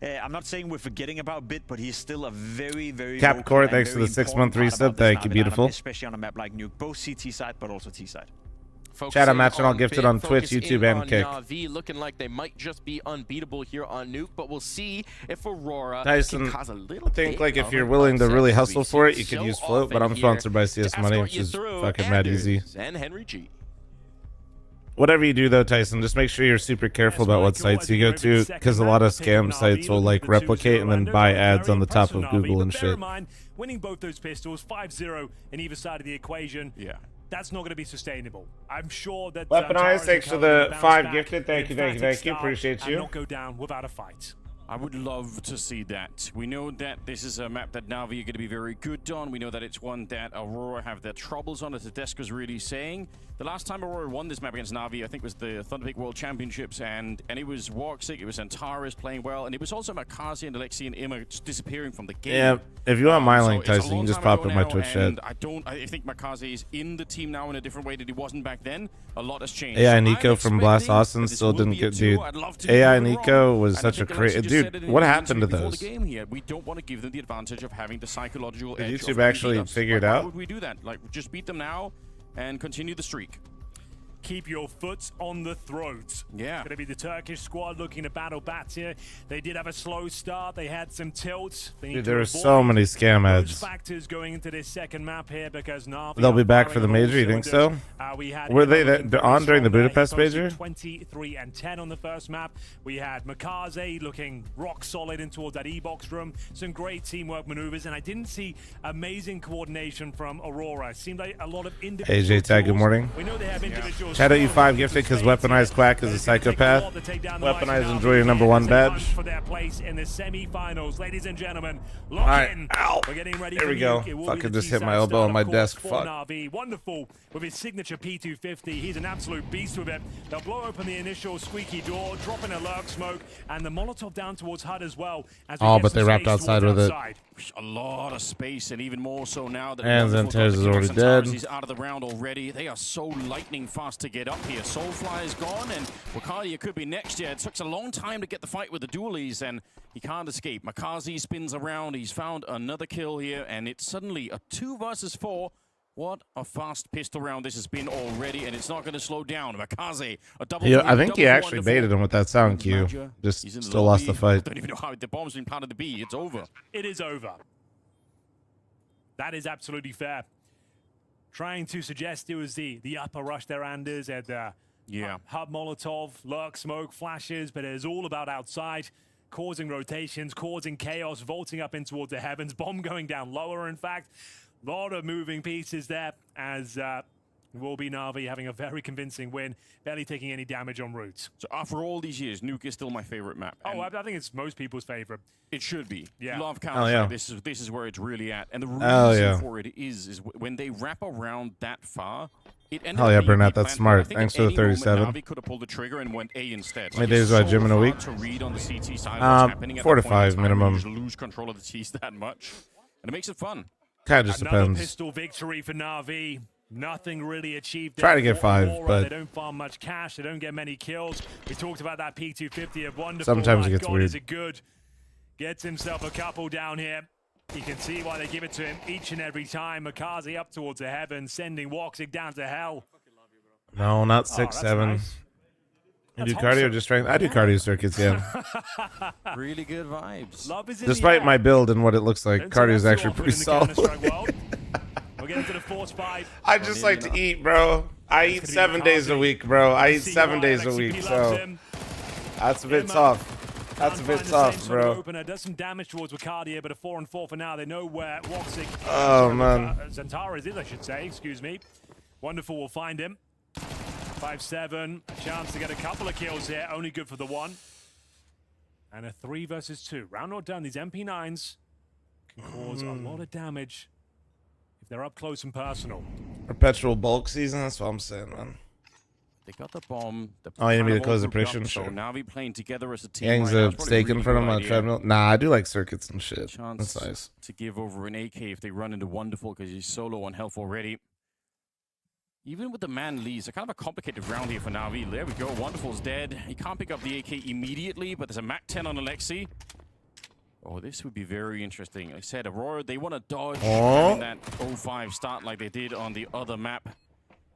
Speaker 14: I'm not saying we're forgetting about Bit, but he's still a very
Speaker 1: Cap
Speaker 14: vocal
Speaker 1: Core,
Speaker 14: and
Speaker 1: thanks for
Speaker 14: very
Speaker 1: the 6-month
Speaker 14: important part
Speaker 1: reset.
Speaker 14: about this
Speaker 1: Thank you,
Speaker 14: Na'Vi
Speaker 1: beautiful.
Speaker 14: lineup, especially on a map like Nuke, both CT side but also T side.
Speaker 1: Chat, I'm matching all gifted on Twitch,
Speaker 13: Focus
Speaker 1: YouTube,
Speaker 13: in
Speaker 1: and
Speaker 13: on
Speaker 1: Kick.
Speaker 13: Na'Vi, looking like they might just be unbeatable here on Nuke, but we'll see if Aurora
Speaker 1: Tyson,
Speaker 13: can cause a little
Speaker 1: I think
Speaker 13: bit
Speaker 1: like if
Speaker 13: of
Speaker 1: you're
Speaker 13: an
Speaker 1: willing to
Speaker 13: upset,
Speaker 1: really
Speaker 13: as
Speaker 1: hustle
Speaker 13: we've
Speaker 1: for it,
Speaker 13: seen
Speaker 1: you could
Speaker 13: so
Speaker 1: use float, but
Speaker 13: often
Speaker 1: I'm
Speaker 13: here
Speaker 1: sponsored by CS
Speaker 13: to
Speaker 1: Money,
Speaker 13: escort
Speaker 1: which
Speaker 13: you
Speaker 1: is
Speaker 13: through.
Speaker 1: fucking mad easy.
Speaker 13: Anders and Henry G.
Speaker 1: Whatever you do though, Tyson, just make sure you're super careful about what sites you go to, because a lot of scam sites will like replicate and then buy ads on the top of Google and
Speaker 2: Bear
Speaker 1: shit.
Speaker 2: in mind, winning both those pistols, 5-0 in either side of the equation.
Speaker 3: Yeah.
Speaker 2: That's not going to be sustainable. I'm sure that
Speaker 1: Weaponized, thanks for the 5 gifted. Thank you,
Speaker 2: emphatic
Speaker 1: appreciate
Speaker 2: start
Speaker 1: you.
Speaker 2: and not go down without a fight.
Speaker 3: I would love to see that. We know that this is a map that Na'Vi are going to be very good on. We know that it's one that Aurora have their troubles on, as the desk was really saying. The last time Aurora won this map against Na'Vi, I think, was the Thunderpeak World Championships, and it was Warxic, it was Antares playing well, and it was also Makazi and Alexi and Ima just disappearing from the game.
Speaker 1: Yeah, if you want my link,
Speaker 3: So it's a
Speaker 1: Tyson, you
Speaker 3: long
Speaker 1: can just
Speaker 3: time
Speaker 1: pop
Speaker 3: ago
Speaker 1: up my
Speaker 3: now,
Speaker 1: Twitch
Speaker 3: and
Speaker 1: chat.
Speaker 3: I think Makazi is in the team now in a different way that he wasn't back then. A lot has changed.
Speaker 1: AI
Speaker 3: So
Speaker 1: Nico
Speaker 3: I'm
Speaker 1: from Blast
Speaker 3: expecting
Speaker 1: Austin
Speaker 3: that this
Speaker 1: still
Speaker 3: will
Speaker 1: didn't
Speaker 3: be a
Speaker 1: get,
Speaker 3: two.
Speaker 1: dude.
Speaker 3: I'd love to be
Speaker 1: AI
Speaker 3: proven
Speaker 1: Nico
Speaker 3: wrong.
Speaker 1: was
Speaker 3: And I
Speaker 1: such a
Speaker 3: think Alexi
Speaker 1: crazy
Speaker 3: just said
Speaker 1: dude.
Speaker 3: it in
Speaker 1: What
Speaker 3: the
Speaker 1: happened to
Speaker 3: interview before
Speaker 1: those?
Speaker 3: the game here. We don't want to give them the advantage of having the psychological
Speaker 1: Did
Speaker 3: edge.
Speaker 1: YouTube
Speaker 3: of
Speaker 1: actually
Speaker 3: beating us.
Speaker 1: figure it
Speaker 3: Why
Speaker 1: out?
Speaker 3: would we do that? Like, just beat them now and continue the streak.
Speaker 2: Keep your foot on the throat.
Speaker 3: Yeah.
Speaker 2: Going to be the Turkish squad looking to battle bats here. They did have a slow start. They had some tilts. They need
Speaker 1: Dude,
Speaker 2: to
Speaker 1: there are
Speaker 2: avoid
Speaker 1: so many scam
Speaker 2: those
Speaker 1: ads.
Speaker 2: factors going into this second map here because Na'Vi
Speaker 1: They'll be
Speaker 2: are
Speaker 1: back for
Speaker 2: firing
Speaker 1: the
Speaker 2: on all
Speaker 1: major, you think
Speaker 2: cylinders.
Speaker 1: so?
Speaker 2: We had
Speaker 1: Were they
Speaker 2: Ima looking very
Speaker 1: on during the
Speaker 2: strong there. He
Speaker 1: Budapest
Speaker 2: posted
Speaker 1: major?
Speaker 2: 23 and 10 on the first map. We had Makaze looking rock solid in towards that E-box room. Some great teamwork maneuvers, and I didn't see amazing coordination from Aurora. It seemed like a lot of individual
Speaker 1: AJ Tag, good
Speaker 2: tools.
Speaker 1: morning.
Speaker 2: We know they have individual
Speaker 1: Shout out you
Speaker 2: skills,
Speaker 1: 5 gifted because Weaponized Quack is a psychopath. Weaponized, enjoy your #1 badge.
Speaker 2: For their place in the semi-finals, ladies and gentlemen. Lock
Speaker 1: Alright,
Speaker 2: in.
Speaker 1: ow.
Speaker 2: We're getting ready
Speaker 1: There
Speaker 2: for
Speaker 1: we go.
Speaker 2: Nuke. It will be
Speaker 1: Fucking
Speaker 2: the
Speaker 1: just hit my
Speaker 2: T-side
Speaker 1: elbow on
Speaker 2: start,
Speaker 1: my
Speaker 2: of course,
Speaker 1: desk.
Speaker 2: for
Speaker 1: Fuck.
Speaker 2: Na'Vi. Wonderful with his signature P250. He's an absolute beast with it. They'll blow open the initial squeaky door, drop in a lurk smoke, and the Molotov down towards HUD as well. As we
Speaker 1: Oh,
Speaker 2: get
Speaker 1: but
Speaker 2: some
Speaker 1: they wrapped
Speaker 2: space
Speaker 1: outside
Speaker 2: towards
Speaker 1: with it.
Speaker 2: outside.
Speaker 3: A lot of space, and even more so now that
Speaker 1: And Zenter's is already dead.
Speaker 3: He's out of the round already. They are so lightning fast to get up here. Soulfly is gone, and Wakadia could be next year. It took a long time to get the fight with the dualies, and he can't escape. Makazi spins around. He's found another kill here, and it's suddenly a 2 versus 4. What a fast pistol round this has been already, and it's not going to slow down. Makaze, a double.
Speaker 1: Yeah, I think
Speaker 3: double
Speaker 1: he actually
Speaker 3: wonderful.
Speaker 1: baited him with that sound cue.
Speaker 3: Major,
Speaker 1: Just
Speaker 3: he's in
Speaker 1: still lost the
Speaker 3: lobby.
Speaker 1: fight.
Speaker 3: I don't even know how the bomb's been planted to be. It's over.
Speaker 2: It is over. That is absolutely fair. Trying to suggest it was the upper rush there, Anders, at Hub Molotov, lurk smoke, flashes, but it's all about outside, causing rotations, causing chaos, vaulting up in towards the heavens, bomb going down lower, in fact. A lot of moving pieces there as will be Na'Vi having a very convincing win, barely taking any damage en route.
Speaker 3: So after all these years, Nuke is still my favorite map.
Speaker 2: Oh, I think it's most people's favorite.
Speaker 3: It should be.
Speaker 2: Yeah.
Speaker 3: Love
Speaker 1: Oh,
Speaker 3: Counter.
Speaker 1: yeah.
Speaker 3: This is where it's really at, and the
Speaker 1: Oh,
Speaker 3: reason
Speaker 1: yeah.
Speaker 3: for it is when they wrap around that far. It ended
Speaker 1: Hell
Speaker 3: up
Speaker 1: yeah,
Speaker 3: being
Speaker 1: Burnett,
Speaker 3: the
Speaker 1: that's
Speaker 3: plan, but I
Speaker 1: smart.
Speaker 3: think
Speaker 1: Thanks
Speaker 3: at
Speaker 1: for the
Speaker 3: any moment
Speaker 1: 37.
Speaker 3: Na'Vi could have pulled the trigger and went A instead.
Speaker 1: How many days do I gym in a week?
Speaker 3: It's so hard to read on the CT side what's happening at
Speaker 1: 4 to
Speaker 3: that point in
Speaker 1: 5
Speaker 3: time.
Speaker 1: minimum.
Speaker 3: You just lose control of the T's that much, and it makes it fun.
Speaker 1: Kind of just
Speaker 2: Another
Speaker 1: depends.
Speaker 2: pistol victory for Na'Vi. Nothing really achieved.
Speaker 1: Try
Speaker 2: there
Speaker 1: to get
Speaker 2: for
Speaker 1: 5,
Speaker 2: Aurora.
Speaker 1: but-
Speaker 2: They don't farm much cash. They don't get many kills. We talked about that P250 of wonderful.
Speaker 1: Sometimes it
Speaker 2: My
Speaker 1: gets
Speaker 2: God,
Speaker 1: weird.
Speaker 2: is it good? Gets himself a couple down here. You can see why they give it to him each and every time. Makazi up towards the heavens, sending Woxic down to hell.
Speaker 1: No, not 6,
Speaker 2: that's
Speaker 1: 7.
Speaker 2: nice.
Speaker 1: You do
Speaker 2: That's
Speaker 1: cardio or
Speaker 2: wholesome.
Speaker 1: just strength? I do cardio circuits, yeah.
Speaker 3: Really good vibes.
Speaker 2: Love is in
Speaker 1: Despite
Speaker 2: the
Speaker 1: my
Speaker 2: air.
Speaker 1: build and what it looks like,
Speaker 2: Don't
Speaker 1: cardio is
Speaker 2: see that too
Speaker 1: actually
Speaker 2: often
Speaker 1: pretty
Speaker 2: in the
Speaker 1: solid.
Speaker 2: Counter-Strike world. We'll get into the force fight.
Speaker 1: I just like to eat, bro. I eat 7 days a week, bro. I eat 7 days a week, so that's a bit tough. That's a bit tough, bro.
Speaker 2: Opener does some damage towards Wakadia, but a 4 and 4 for now. They know where Woxic.
Speaker 1: Oh, man.
Speaker 2: Zentaris is, I should say. Excuse me. Wonderful will find him. 5-7. A chance to get a couple of kills here. Only good for the 1. And a 3 versus 2. Round not done. These MP9s can cause a lot of damage if they're up close and personal.
Speaker 1: Perpetual bulk season, that's what I'm saying, man.
Speaker 3: They got the bomb.
Speaker 1: Oh, you need me to
Speaker 3: kind of
Speaker 1: close the
Speaker 3: all grouped
Speaker 1: prediction?
Speaker 3: up, so
Speaker 1: Sure.
Speaker 3: Na'Vi playing together as a team.
Speaker 1: Yang's
Speaker 3: right now
Speaker 1: a
Speaker 3: is probably
Speaker 1: steak in
Speaker 3: really
Speaker 1: front of
Speaker 3: good
Speaker 1: my
Speaker 3: idea.
Speaker 1: treadmill. Nah, I do like circuits and shit.
Speaker 3: Chance
Speaker 1: That's nice.
Speaker 3: to give over an AK if they run into Wonderful because he's solo on health already. Even with the man leads, a kind of a complicated round here for Na'Vi. There we go. Wonderful's dead. He can't pick up the AK immediately, but there's a MAC-10 on Alexi. Oh, this would be very interesting. Like I said, Aurora, they want to dodge
Speaker 1: Oh.
Speaker 3: having that 0-5 start like they did on the other map.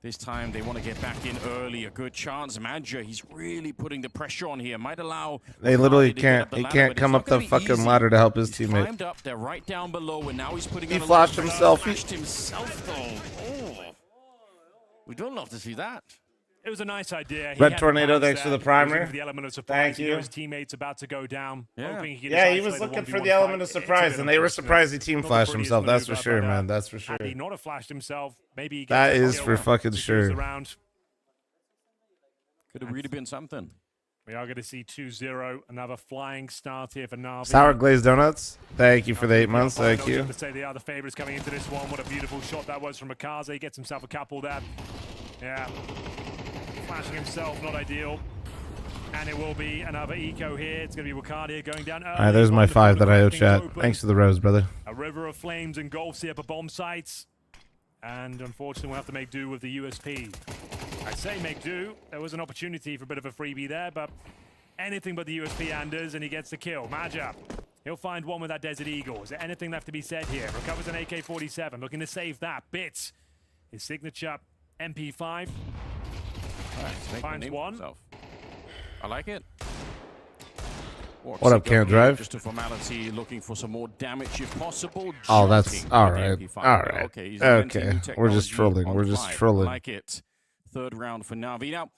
Speaker 3: This time they want to get back in early. A good chance. Madja, he's really putting the pressure on here. Might allow.
Speaker 1: They literally can't. He can't come up the fucking ladder to help his teammate.
Speaker 3: Climbed up. They're right down below, and now he's putting.
Speaker 1: He flashed himself.
Speaker 3: Flashed himself though. Oh. We don't love to see that.
Speaker 2: It was a nice idea.
Speaker 1: Red Tornado, thanks for the primer.
Speaker 2: The element of surprise.
Speaker 1: Thank you.
Speaker 2: His teammates about to go down.
Speaker 3: Yeah,
Speaker 1: he was looking for the element of surprise, and they were surprised he team flashed himself. That's for sure, man. That's for sure.
Speaker 2: Had he not have flashed himself, maybe he
Speaker 1: that is for fucking sure.
Speaker 3: Could have really been something.
Speaker 2: We are going to see 2-0. Another flying start here for Na'Vi.
Speaker 1: Sour glazed donuts. Thank you for the 8 months. Thank you.
Speaker 2: To say they are the favorites coming into this one. What a beautiful shot that was from Makaze. Gets himself a couple there. Yeah. Flashing himself, not ideal. And it will be another eco here. It's going to be Wakadia going down.
Speaker 1: All right, there's my 5 that I owe chat. Thanks for the rose, brother.
Speaker 2: A river of flames engulfs the upper bomb sites. And unfortunately, we'll have to make do with the USP. I say make do. There was an opportunity for a bit of a freebie there, but anything but the USP Anders, and he gets the kill. Madja. He'll find one with that Desert Eagle. Is there anything left to be said here? Recovers an AK-47, looking to save that. Bits. His signature MP5. Finds one.
Speaker 3: I like it.
Speaker 1: What up, Can't Drive?
Speaker 3: Just a formality, looking for some more damage if possible.
Speaker 1: Oh, that's all right. All right.
Speaker 3: Okay.
Speaker 1: We're just trolling. We're just trolling.
Speaker 3: I like it. Third round for Na'Vi. Now,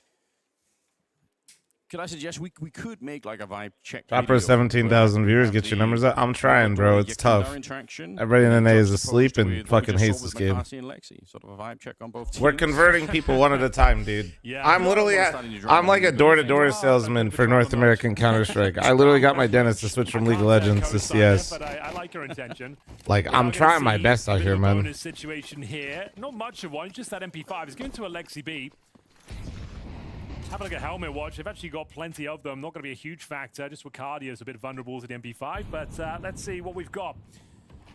Speaker 3: could I suggest we could make like a vibe check?
Speaker 1: Chopper 17,000 viewers. Get your numbers up. I'm trying, bro. It's tough. Everybody in NA is asleep and fucking hates this game.
Speaker 3: Sort of a vibe check on both teams.
Speaker 1: We're converting people one at a time, dude. I'm literally I'm like a door-to-door salesman for North American Counter-Strike. I literally got my dentist to switch from League of Legends to CS.
Speaker 2: But I like your intention.
Speaker 1: Like, I'm trying my best out here, man.
Speaker 2: Situation here. Not much of one. Just that MP5 is given to Alexi B. Have a look at helmet watch. They've actually got plenty of them. Not going to be a huge factor. Just Wakadia is a bit vulnerable to the MP5. But let's see what we've got.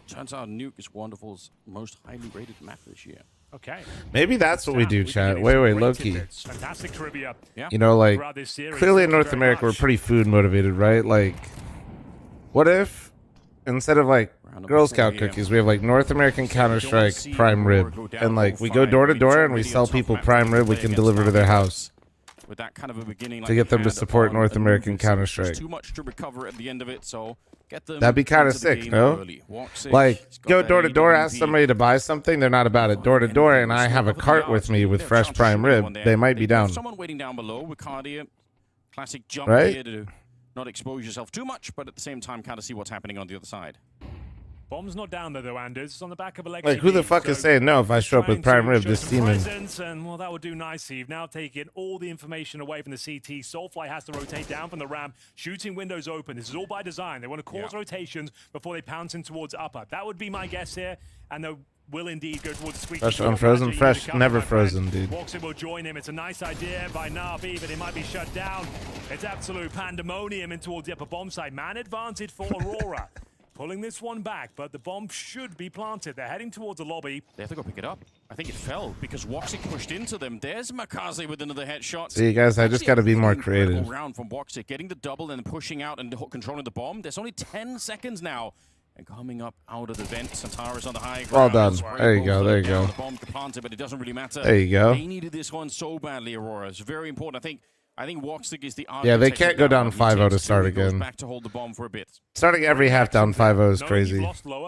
Speaker 3: Turns out Nuke is Wonderful's most highly rated map this year.
Speaker 2: Okay.
Speaker 1: Maybe that's what we do, chat. Wait, low-key.
Speaker 2: Fantastic trivia.
Speaker 3: Yeah.
Speaker 1: You know, like, clearly in North America, we're pretty food motivated, right? Like, what if instead of like Girl Scout cookies, we have like North American Counter-Strike prime rib, and like we go door to door and we sell people prime rib we can deliver to their house.
Speaker 3: With that kind of a beginning,
Speaker 1: to get them to support North American Counter-Strike.
Speaker 3: Too much to recover at the end of it, so get them.
Speaker 1: That'd be kind of sick, no? Like, go door to door, ask somebody to buy something. They're not about it. Door to door, and I have a cart with me with fresh prime rib. They might be down.
Speaker 3: Someone waiting down below with Cardia. Classic jump here to not expose yourself too much, but at the same time, kind of see what's happening on the other side.
Speaker 2: Bomb's not down there, though, Anders. It's on the back of Alexi.
Speaker 1: Like, who the fuck is saying no if I show up with prime rib this season?
Speaker 2: And, well, that would do nicely. You've now taken all the information away from the CT. Soulfly has to rotate down from the ramp, shooting windows open. This is all by design. They want to cause rotations before they pounce in towards upper. That would be my guess here. And they will indeed go towards the squeaky.
Speaker 1: Fresh, unfrozen, fresh, never frozen, dude.
Speaker 2: Walks will join him. It's a nice idea by Na'Vi, but it might be shut down. It's absolute pandemonium in towards the upper bomb side. Man advantage for Aurora. Pulling this one back, but the bomb should be planted. They're heading towards the lobby.
Speaker 3: They have to go pick it up. I think it fell because Woxic pushed into them. There's Makaze with another headshot.
Speaker 1: See, guys, I just got to be more creative.
Speaker 3: Round from Woxic, getting the double and pushing out and controlling the bomb. There's only 10 seconds now. And coming up out of the vent, Santara's on the high ground.
Speaker 1: Well done. There you go. There you go.
Speaker 3: The bomb planted, but it doesn't really matter.
Speaker 1: There you go.
Speaker 3: They needed this one so badly, Aurora. It's very important. I think Woxic is the
Speaker 1: yeah, they can't go down 5-0 to start again.
Speaker 3: Back to hold the bomb for a bit.
Speaker 1: Starting every half down 5-0 is crazy.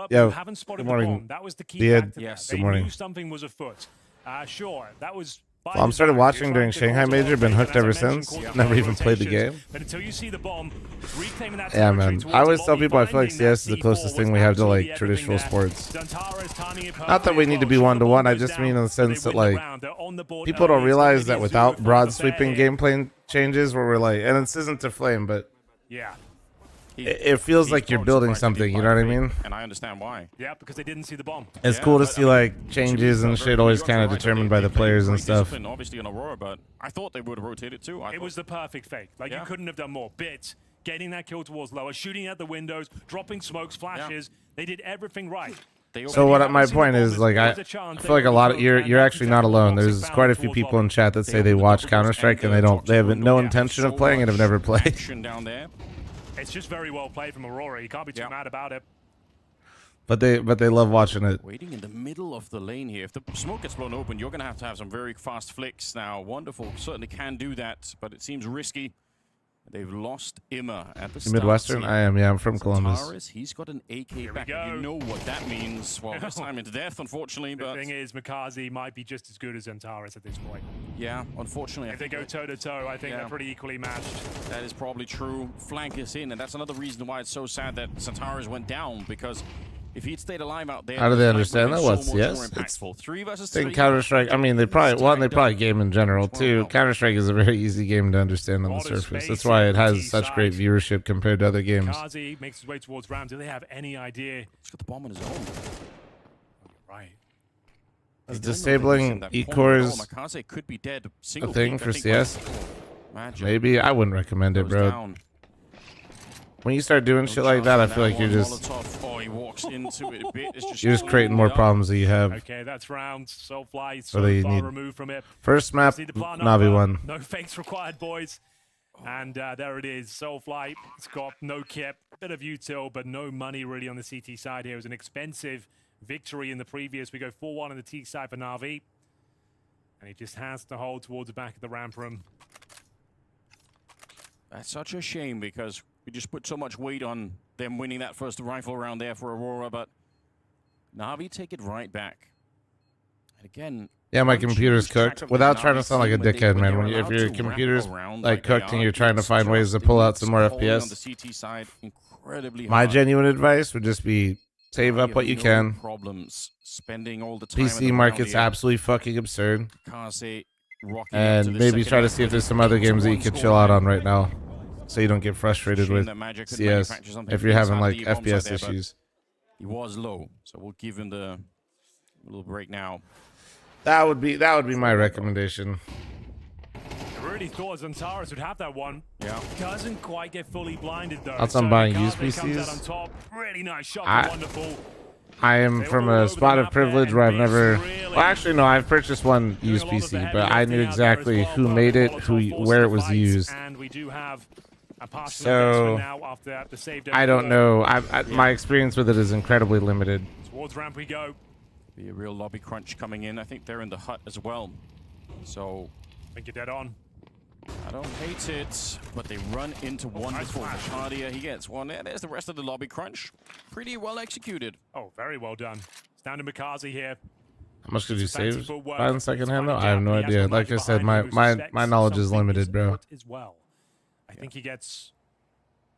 Speaker 1: Yo, good morning.
Speaker 2: That was the key
Speaker 1: Good
Speaker 2: They
Speaker 1: morning.
Speaker 2: knew something was afoot. Sure, that was.
Speaker 1: Well, I'm started watching during Shanghai Major. Been hooked ever since. Never even played the game.
Speaker 2: But until you see the bomb, reclaiming that
Speaker 1: yeah, man. I always tell people I feel like CS is the closest thing we have to like traditional sports. Not that we need to be one-to-one. I just mean in the sense that like people don't realize that without broad sweeping gameplay changes, where we're like, and this isn't to flame, but
Speaker 2: yeah.
Speaker 1: It feels like you're building something, you know what I mean?
Speaker 3: And I understand why.
Speaker 2: Yeah, because they didn't see the bomb.
Speaker 1: It's cool to see like changes and shit always kind of determined by the players and stuff.
Speaker 3: Obviously on Aurora, but I thought they would have rotated too.
Speaker 2: It was the perfect fake. Like you couldn't have done more. Bits, getting that kill towards lower, shooting at the windows, dropping smokes, flashes. They did everything right.
Speaker 1: So what my point is, like, I feel like a lot of you're actually not alone. There's quite a few people in chat that say they watch Counter-Strike and they have no intention of playing and have never played.
Speaker 2: It's just very well played from Aurora. You can't be too mad about it.
Speaker 1: But they love watching it.
Speaker 3: Waiting in the middle of the lane here. If the smoke gets blown open, you're going to have some very fast flicks. Now, Wonderful certainly can do that, but it seems risky. They've lost Imma at the start.
Speaker 1: Midwestern? I am, yeah. I'm from Columbus.
Speaker 3: Centaurus, he's got an AK back. You know what that means. Well, this time into death, unfortunately.
Speaker 2: The
Speaker 3: But
Speaker 2: thing is, Makazi might be just as good as Centaurus at this point.
Speaker 3: yeah, unfortunately.
Speaker 2: If they go toe-to-toe, I think they're pretty equally matched.
Speaker 3: That is probably true. Flank is in, and that's another reason why it's so sad that Centaurus went down, because if he'd stayed alive out there...
Speaker 1: How do they understand that? What's yes?
Speaker 3: It's 3 versus
Speaker 1: I
Speaker 3: 3.
Speaker 1: think Counter-Strike, I mean, they probably game in general, too. Counter-Strike is a very easy game to understand on the surface. That's why it has such great viewership compared to other games.
Speaker 2: Kazi makes his way towards Ram. Do they have any idea?
Speaker 3: He's got the bomb on his own.
Speaker 2: Right.
Speaker 1: Is disabling E-cores
Speaker 3: could be dead.
Speaker 1: a thing for CS? Maybe. I wouldn't recommend it, bro. When you start doing shit like that, I feel like you're just... You're just creating more problems that you have.
Speaker 2: Okay, that's round. Soulfly
Speaker 1: So
Speaker 2: so far removed from it.
Speaker 1: First map, Navi won.
Speaker 2: No fakes required, boys. And there it is. Soulfly, it's got no kit, bit of util, but no money really on the CT side here. It was an expensive victory in the previous. We go 4-1 on the T side for Navi. And he just has to hold towards the back of the ramp room.
Speaker 3: That's such a shame, because we just put so much weight on them winning that first rifle round there for Aurora, but Navi take it right back. And again...
Speaker 1: Yeah, my computer's cooked. Without trying to sound like a dickhead, man. If your computer's like cooked and you're trying to find ways to pull out some more FPS, my genuine advice would just be save up what you can. PC market's absolutely fucking absurd. And maybe try to see if there's some other games that you could chill out on right now, so you don't get frustrated with CS if you're having like FPS issues.
Speaker 3: He was low, so we'll give him the little break now.
Speaker 1: That would be my recommendation.
Speaker 2: I really thought Centaurus would have that one.
Speaker 3: Yeah.
Speaker 2: Doesn't quite get fully blinded though.
Speaker 1: That's on buying used
Speaker 2: Kazi comes out
Speaker 1: PCs.
Speaker 2: on top. Really nice shot. Wonderful.
Speaker 1: I am from a spot of privilege where I've never... Well, actually, no, I've purchased one used PC, but I knew exactly who made it, where it was used. So, I don't know. My experience with it is incredibly limited.
Speaker 2: Towards ramp we go.
Speaker 3: Be a real lobby crunch coming in. I think they're in the hut as well. So...
Speaker 2: I think you're dead on.
Speaker 3: I don't hate it, but they run into Wonderful. Shadia, he gets one. Yeah, there's the rest of the lobby crunch. Pretty well executed.
Speaker 2: Oh, very well done. It's down to Makazi here.
Speaker 1: How much did you save? Buy in secondhand though? I have no idea. Like I said, my knowledge is limited, bro.
Speaker 2: As well. I think he gets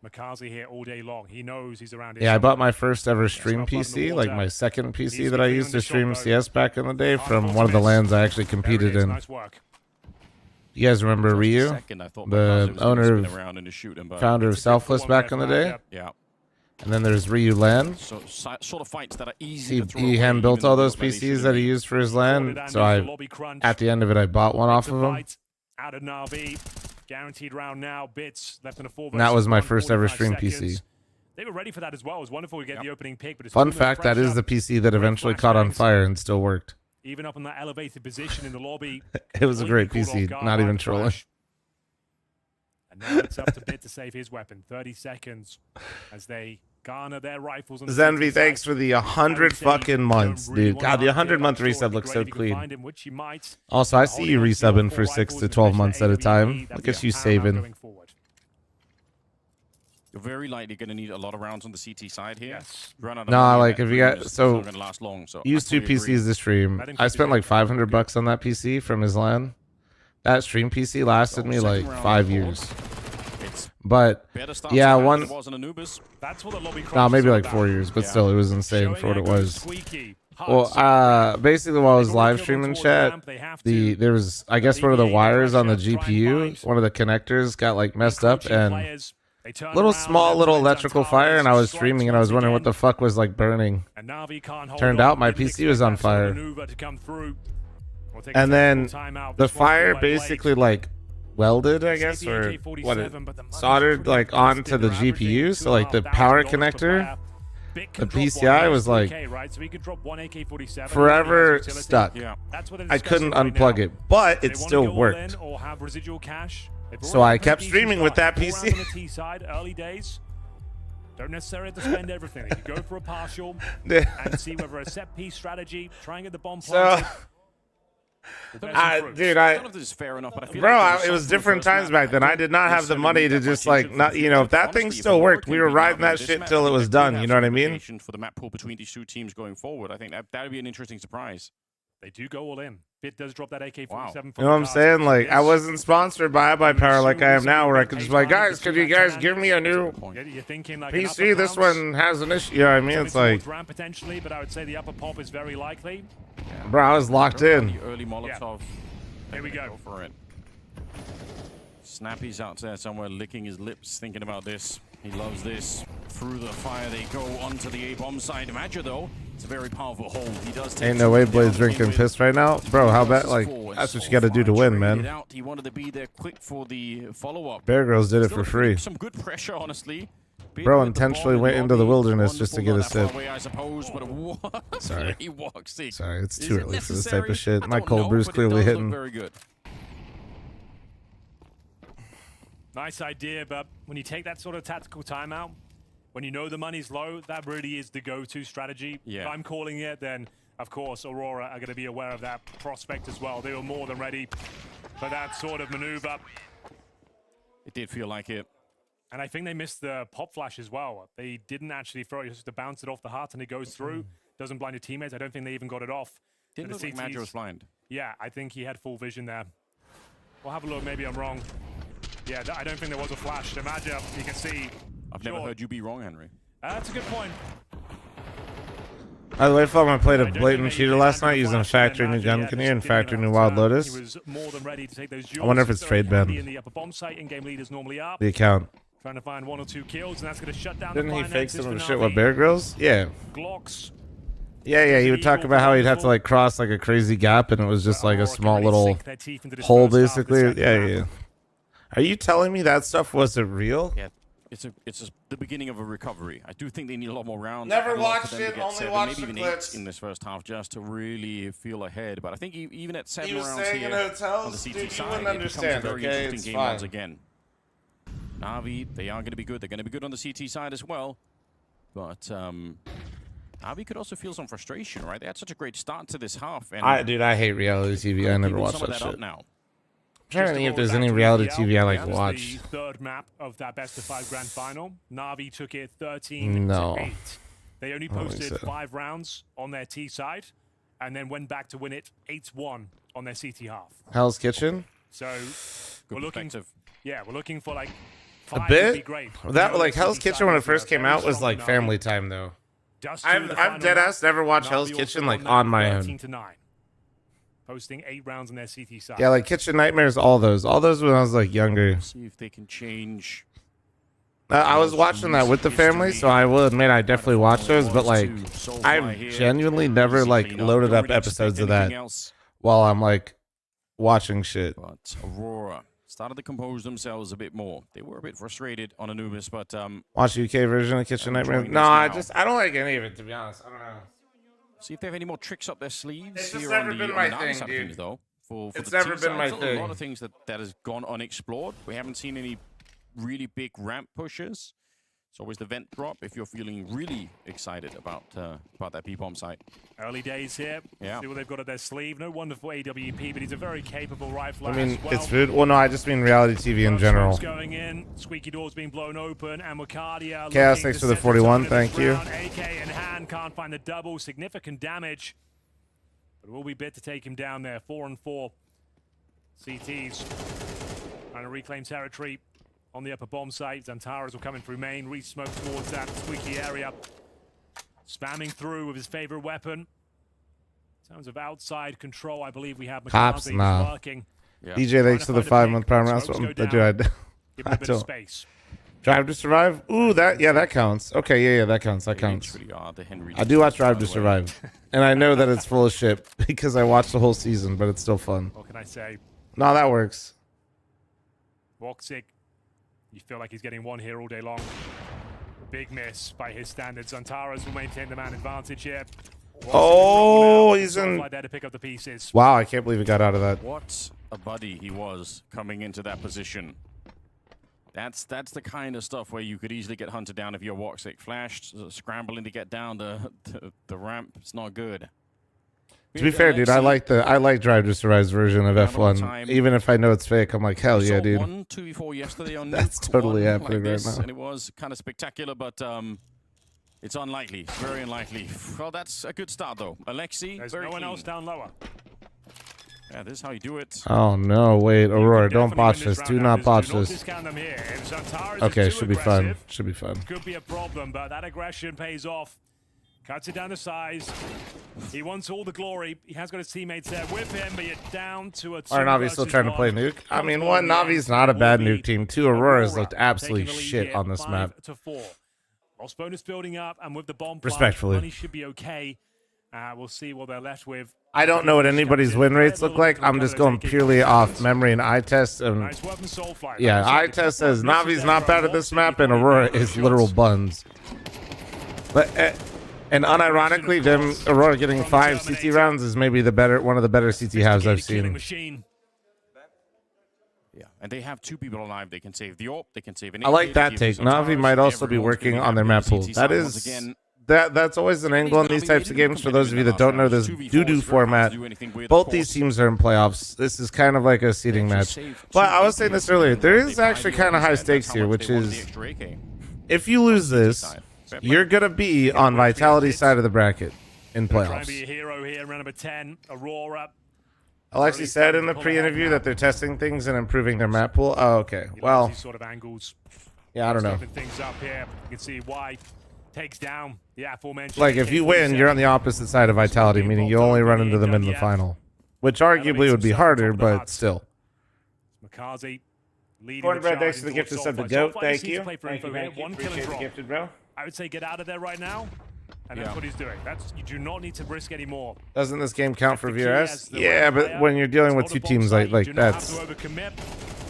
Speaker 2: Makazi here all day long. He knows he's around here.
Speaker 1: Yeah, I bought my first ever stream PC, like my second PC that I used to stream CS back in the day, from one of the LANs I actually competed in. You guys remember Ryu, the owner founder of Selfless back in the day?
Speaker 3: Yeah.
Speaker 1: And then there's Ryu LAN.
Speaker 3: So sort of fights that are easy.
Speaker 1: He hand built all those PCs that he used for his LAN. So at the end of it, I bought one off of him.
Speaker 2: Out of Navi, guaranteed round now. Bits left in a 4
Speaker 1: And that was my first ever stream PC.
Speaker 2: They were ready for that as well. It was wonderful to get the opening pick. But it's
Speaker 1: Fun fact, that is the PC that eventually caught on fire and still worked.
Speaker 2: Even up in that elevated position in the lobby.
Speaker 1: It was a great PC, not even trolling.
Speaker 2: And now it's up to Bit to save his weapon. 30 seconds as they garner their rifles.
Speaker 1: Zenvi, thanks for the 100 fucking months, dude. God, the 100-month resub looks so clean. Also, I see you resubbing for 6 to 12 months at a time. Look at you saving.
Speaker 3: You're very likely going to need a lot of rounds on the CT side here.
Speaker 2: Yes.
Speaker 1: No, like if you got so
Speaker 3: long, so
Speaker 1: use 2 PCs to stream. I spent like $500 on that PC from his LAN. That stream PC lasted me like 5 years. But yeah, one. No, maybe like 4 years, but still, it was insane for what it was. Well, basically, while I was live streaming chat, there was, I guess, one of the wires on the GPU, one of the connectors got like messed up, and small little electrical fire, and I was streaming and I was wondering what the fuck was like burning. Turned out my PC was on fire. And then the fire basically like welded, I guess, or what, it soldered like onto the GPU, so like the power connector, the PCI was like forever stuck. I couldn't unplug it, but it still worked. So I kept streaming with that PC.
Speaker 2: Don't necessarily have to spend everything. You could go for a partial and see whether a set piece strategy, trying at the bomb planted.
Speaker 1: Dude,
Speaker 3: I don't know if this is fair enough, but I feel
Speaker 1: bro,
Speaker 3: like
Speaker 1: it was different times back then. I did not have the money to just like not, you know, if that thing still worked, we were riding that shit till it was done. You know what I mean?
Speaker 3: For the map pool between these two teams going forward, I think that would be an interesting surprise.
Speaker 2: They do go all in. Bit does drop that AK-47.
Speaker 3: Wow.
Speaker 1: You know what I'm saying? Like, I wasn't sponsored by Power like I am now, where I could just be like, guys, could you guys give me a new
Speaker 2: You're thinking like
Speaker 1: PC? This one has an issue. You know what I mean? It's like,
Speaker 2: ramp potentially, but I would say the upper pop is very likely.
Speaker 1: bro, I was locked in.
Speaker 3: The early Molotov.
Speaker 2: Here we go.
Speaker 3: For it. Snappy's out there somewhere licking his lips, thinking about this. He loves this. Through the fire they go onto the A-bomb side. Imagine though, it's a very powerful hold. He does take
Speaker 1: Ain't no way Blade's drinking piss right now. Bro, how bad? Like, that's what you got to do to win, man.
Speaker 3: He wanted to be there quick for the follow-up.
Speaker 1: Bear Grylls did it for free.
Speaker 3: Some good pressure, honestly.
Speaker 1: Bro intentionally went into the wilderness just to get a sip. Sorry. Sorry, it's too early for this type of shit. My cold brew's clearly hitting.
Speaker 3: Very good.
Speaker 2: Nice idea, but when you take that sort of tactical timeout, when you know the money's low, that really is the go-to strategy.
Speaker 3: Yeah.
Speaker 2: If I'm calling it, then of course Aurora are going to be aware of that prospect as well. They were more than ready for that sort of maneuver.
Speaker 3: It did feel like it.
Speaker 2: And I think they missed the pop flash as well. They didn't actually throw it, just to bounce it off the heart, and it goes through. Doesn't blind your teammates. I don't think they even got it off.
Speaker 3: Didn't look like Madger was blind.
Speaker 2: Yeah, I think he had full vision there. We'll have a look. Maybe I'm wrong. Yeah, I don't think there was a flash. So Madger, you can see.
Speaker 3: I've never heard you be wrong, Henry.
Speaker 2: That's a good point.
Speaker 1: By the way, I played a blatant cheater last night using a factory new gun cannon and factory new wild lotus. I wonder if it's trade ban. The account.
Speaker 2: Trying to find 1 or 2 kills, and that's going to shut down.
Speaker 1: Didn't he fake some of the shit with Bear Grylls? Yeah.
Speaker 2: Glocks.
Speaker 1: Yeah, he would talk about how he'd have to like cross like a crazy gap, and it was just like a small little hole, basically. Yeah. Are you telling me that stuff wasn't real?
Speaker 3: Yeah, it's the beginning of a recovery. I do think they need a lot more rounds.
Speaker 1: Never watched it, only watched the
Speaker 3: maybe even
Speaker 1: clips.
Speaker 3: 8 in this first half just to really feel ahead. But I think even at 7 rounds
Speaker 1: staying
Speaker 3: here
Speaker 1: in hotels?
Speaker 3: on the CT
Speaker 1: Dude, you
Speaker 3: side,
Speaker 1: wouldn't
Speaker 3: it becomes a
Speaker 1: understand,
Speaker 3: very
Speaker 1: okay?
Speaker 3: interesting
Speaker 1: It's
Speaker 3: game
Speaker 1: fine.
Speaker 3: once again. Na'Vi, they are going to be good. They're going to be good on the CT side as well. But Na'Vi could also feel some frustration, right? They had such a great start to this half. And
Speaker 1: Dude, I hate reality TV. I never watch
Speaker 3: some of
Speaker 1: that
Speaker 3: up
Speaker 1: shit.
Speaker 3: now.
Speaker 1: I'm trying to think if there's any reality TV I like to watch.
Speaker 2: The third map of that best of 5 grand final. Na'Vi took it 13
Speaker 1: No.
Speaker 2: to 8. They only
Speaker 1: I don't think
Speaker 2: posted
Speaker 1: so.
Speaker 2: 5 rounds on their T side, and then went back to win it 8-1 on their CT half.
Speaker 1: Hell's Kitchen?
Speaker 2: So we're looking, we're looking for like
Speaker 1: A
Speaker 2: 5 would be
Speaker 1: bit?
Speaker 2: great.
Speaker 1: That like Hell's Kitchen when it first came out was like family time though. I've dead ass never watched Hell's Kitchen like on my own.
Speaker 2: 13-9. Posting 8 rounds on their CT side.
Speaker 1: Yeah, like Kitchen Nightmares, all those when I was like younger.
Speaker 3: See if they can change.
Speaker 1: I was watching that with the family, so I will admit I definitely watched those, but like I've genuinely never like loaded up episodes of that while I'm like watching shit.
Speaker 3: But Aurora started to compose themselves a bit more. They were a bit frustrated on Anubis, but
Speaker 1: Watch UK version of Kitchen Nightmares. No, I don't like any of it, to be honest. I don't know.
Speaker 3: See if they have any more tricks up their sleeves.
Speaker 1: It's just
Speaker 3: here
Speaker 1: never
Speaker 3: on the,
Speaker 1: been
Speaker 3: on
Speaker 1: my
Speaker 3: the
Speaker 1: thing,
Speaker 3: side of
Speaker 1: dude.
Speaker 3: things, though. For
Speaker 1: It's
Speaker 3: the
Speaker 1: never
Speaker 3: team
Speaker 1: been my
Speaker 3: side,
Speaker 1: thing.
Speaker 3: A lot of things that has gone unexplored. We haven't seen any really big ramp pushes. It's always the vent drop if you're feeling really excited about that B-bomb site.
Speaker 2: Early days here.
Speaker 3: Yeah.
Speaker 2: See what they've got at their sleeve. No wonderful AWP, but he's a very capable rifler.
Speaker 1: I mean,
Speaker 2: as well.
Speaker 1: it's food. Well, no, I just mean reality TV in general.
Speaker 2: Going in, squeaky doors being blown open, and Mucardia.
Speaker 1: Chaos, thanks for the 41. Thank you.
Speaker 2: AK in hand, can't find the double. Significant damage. But it will be bit to take him down there. 4-4 CTs. Trying to reclaim territory on the upper bomb site. Zantaras will come in through main, re-smoke towards that squeaky area. Spamming through with his favorite weapon. In terms of outside control, I believe we have
Speaker 1: Cops,
Speaker 2: McCarthy
Speaker 1: nah.
Speaker 2: working.
Speaker 3: Yeah.
Speaker 1: DJ, thanks for the 5-month prime round.
Speaker 2: Smokes go
Speaker 1: Dude,
Speaker 2: down. Give him
Speaker 1: I
Speaker 2: a bit of
Speaker 1: don't.
Speaker 2: space.
Speaker 1: Drive to Survive? Ooh, that counts. Okay, yeah, that counts. That counts. I do watch Drive to Survive. And I know that it's full of shit because I watched the whole season, but it's still fun.
Speaker 2: What can I say?
Speaker 1: No, that works.
Speaker 2: Woxic, you feel like he's getting one here all day long. Big miss by his standards. Zantaras will maintain the man advantage here.
Speaker 1: Oh, he's in.
Speaker 2: There to pick up the pieces.
Speaker 1: Wow, I can't believe he got out of that.
Speaker 3: What a buddy he was coming into that position. That's the kind of stuff where you could easily get hunted down if your walk stick flashed, scrambling to get down the ramp. It's not good.
Speaker 1: To be fair, dude, I like Drive to Survive's version of F1. Even if I know it's fake, I'm like, hell yeah, dude.
Speaker 3: 2v4 yesterday on
Speaker 1: That's
Speaker 3: Nuke,
Speaker 1: totally
Speaker 3: one
Speaker 1: happening
Speaker 3: like
Speaker 1: right
Speaker 3: this,
Speaker 1: now.
Speaker 3: and it was kind of spectacular, but it's unlikely, very unlikely. Well, that's a good start though. Alexi,
Speaker 2: there's
Speaker 3: very
Speaker 2: no one
Speaker 3: clean.
Speaker 2: else down lower.
Speaker 3: Yeah, this is how you do it.
Speaker 1: Oh no, wait, Aurora, don't botch this. Do not botch this. Okay, should be fun. Should be fun.
Speaker 2: Could be a problem, but that aggression pays off. Cuts it down to size. He wants all the glory. He has got his teammates there with him, but you're down to a 2
Speaker 1: Are Navi still trying to play Nuke? I mean, one, Navi's not a bad Nuke team. Two, Aurora's looked absolutely shit on this map.
Speaker 2: 5-4. Lost bonus building up, and with the bomb plant,
Speaker 1: Respectfully.
Speaker 2: money should be okay. We'll see what they're left with.
Speaker 1: I don't know what anybody's win rates look like. I'm just going purely off memory and eye test. And yeah, eye test says Navi's not bad at this map, and Aurora is literal buns. But and unironically, them Aurora getting 5 CT rounds is maybe one of the better CT halves I've seen.
Speaker 3: Yeah, and they have 2 people alive. They can save the AWP. They can save an
Speaker 1: I like that take. Navi might also be working on their map pool. That is that's always an angle in these types of games. For those of you that don't know this doo-doo format, both these teams are in playoffs. This is kind of like a seeding match. But I was saying this earlier. There is actually kind of high stakes here, which is if you lose this, you're going to be on Vitality's side of the bracket in
Speaker 2: Trying to
Speaker 1: playoffs.
Speaker 2: be a hero here, round number 10, Aurora.
Speaker 1: Alexi said in the pre-interview that they're testing things and improving their map pool. Oh, okay. Well,
Speaker 2: These sort of angles.
Speaker 1: yeah, I don't know.
Speaker 2: Stepping things up here. You can see why takes down the aforementioned.
Speaker 1: Like, if you win, you're on the opposite side of Vitality, meaning you only run into them in the final. Which arguably would be harder, but still.
Speaker 2: Makazi leading
Speaker 1: Cornbread,
Speaker 2: the
Speaker 1: thanks for the gift to sub the goat. Thank you.
Speaker 2: Thank you. One kill and drop.
Speaker 1: bro.
Speaker 2: I would say get out of there right now. And that's what he's doing. You do not need to risk any more.
Speaker 1: Doesn't this game count for VRS? Yeah, but when you're dealing with 2 teams like that's...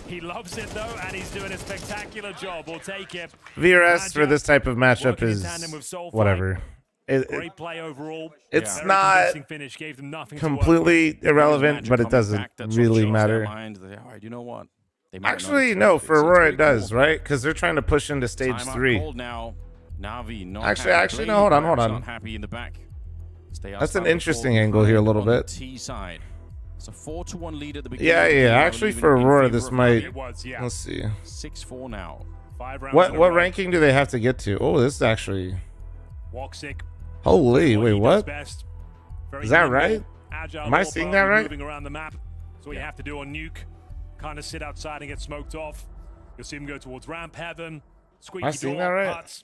Speaker 2: He loves it though, and he's doing a spectacular job. We'll take it.
Speaker 1: VRS for this type of matchup is whatever.
Speaker 2: Great play overall.
Speaker 1: It's not
Speaker 2: finish, gave them nothing
Speaker 1: completely irrelevant, but it doesn't really matter.
Speaker 3: You know what?
Speaker 1: Actually, no, for Aurora it does, right? Because they're trying to push into stage 3.
Speaker 3: Now. Navi not
Speaker 1: Actually, no, hold on.
Speaker 3: Not happy in the back.
Speaker 1: That's an interesting angle here a little bit.
Speaker 3: T side. It's a 4-1 lead at the beginning.
Speaker 1: Yeah. Actually, for Aurora, this might. Let's see.
Speaker 3: 6-4 now.
Speaker 2: 5 rounds.
Speaker 1: What ranking do they have to get to? Oh, this is actually.
Speaker 2: Walksick.
Speaker 1: Holy, wait, what? Is that right?
Speaker 2: Agile
Speaker 1: Am I seeing that right?
Speaker 2: Moving around the map. That's what you have to do on Nuke. Kind of sit outside and get smoked off. You'll see him go towards ramp heaven. Squeaky
Speaker 1: Am I seeing
Speaker 2: door,
Speaker 1: that right?
Speaker 2: Putts.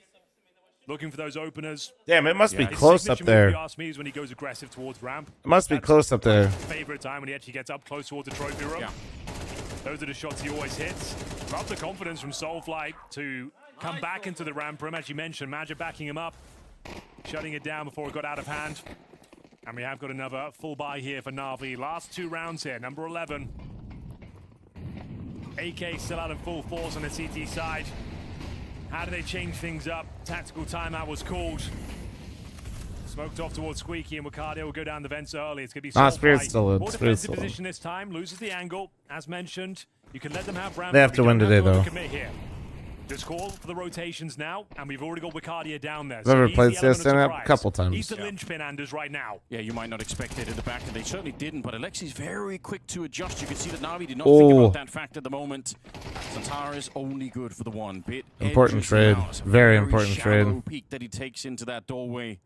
Speaker 2: Looking for those openers.
Speaker 1: Damn, it must be
Speaker 2: His
Speaker 1: close up
Speaker 2: signature move,
Speaker 1: there.
Speaker 2: if you ask me, is when he goes aggressive towards ramp.
Speaker 1: It must be close up there.
Speaker 2: Favorite time when he actually gets up close towards the trophy room. Those are the shots he always hits. Love the confidence from Soulfly to come back into the ramp room. As you mentioned, Magic backing him up, shutting it down before it got out of hand. And we have got another full buy here for Na'Vi. Last 2 rounds here, number 11. AK still out in full force on the CT side. How do they change things up? Tactical timeout was called. Smoked off towards Squeaky, and Wakadia will go down the vents early. It's going to be
Speaker 1: Spirit's still in.
Speaker 2: More
Speaker 1: Spirit's
Speaker 2: defensive
Speaker 1: still in.
Speaker 2: position this time. Loses the angle. As mentioned, you can let them have ramp.
Speaker 1: They have to win today, though.
Speaker 2: Here. Just call for the rotations now, and we've already got Wakadia down there.
Speaker 1: I've ever
Speaker 2: he's
Speaker 1: played
Speaker 2: the element of
Speaker 1: CSN a
Speaker 2: surprise.
Speaker 1: couple times.
Speaker 2: He's the linchpin, Anders, right now.
Speaker 3: Yeah, you might not expect it in the back, and they certainly didn't, but Alexi's very quick to adjust. You can see that Navi did not think about that fact at the moment. Santara is only good for the 1 bit.
Speaker 1: Important trade. Very important trade.
Speaker 3: Peek that he takes into that doorway.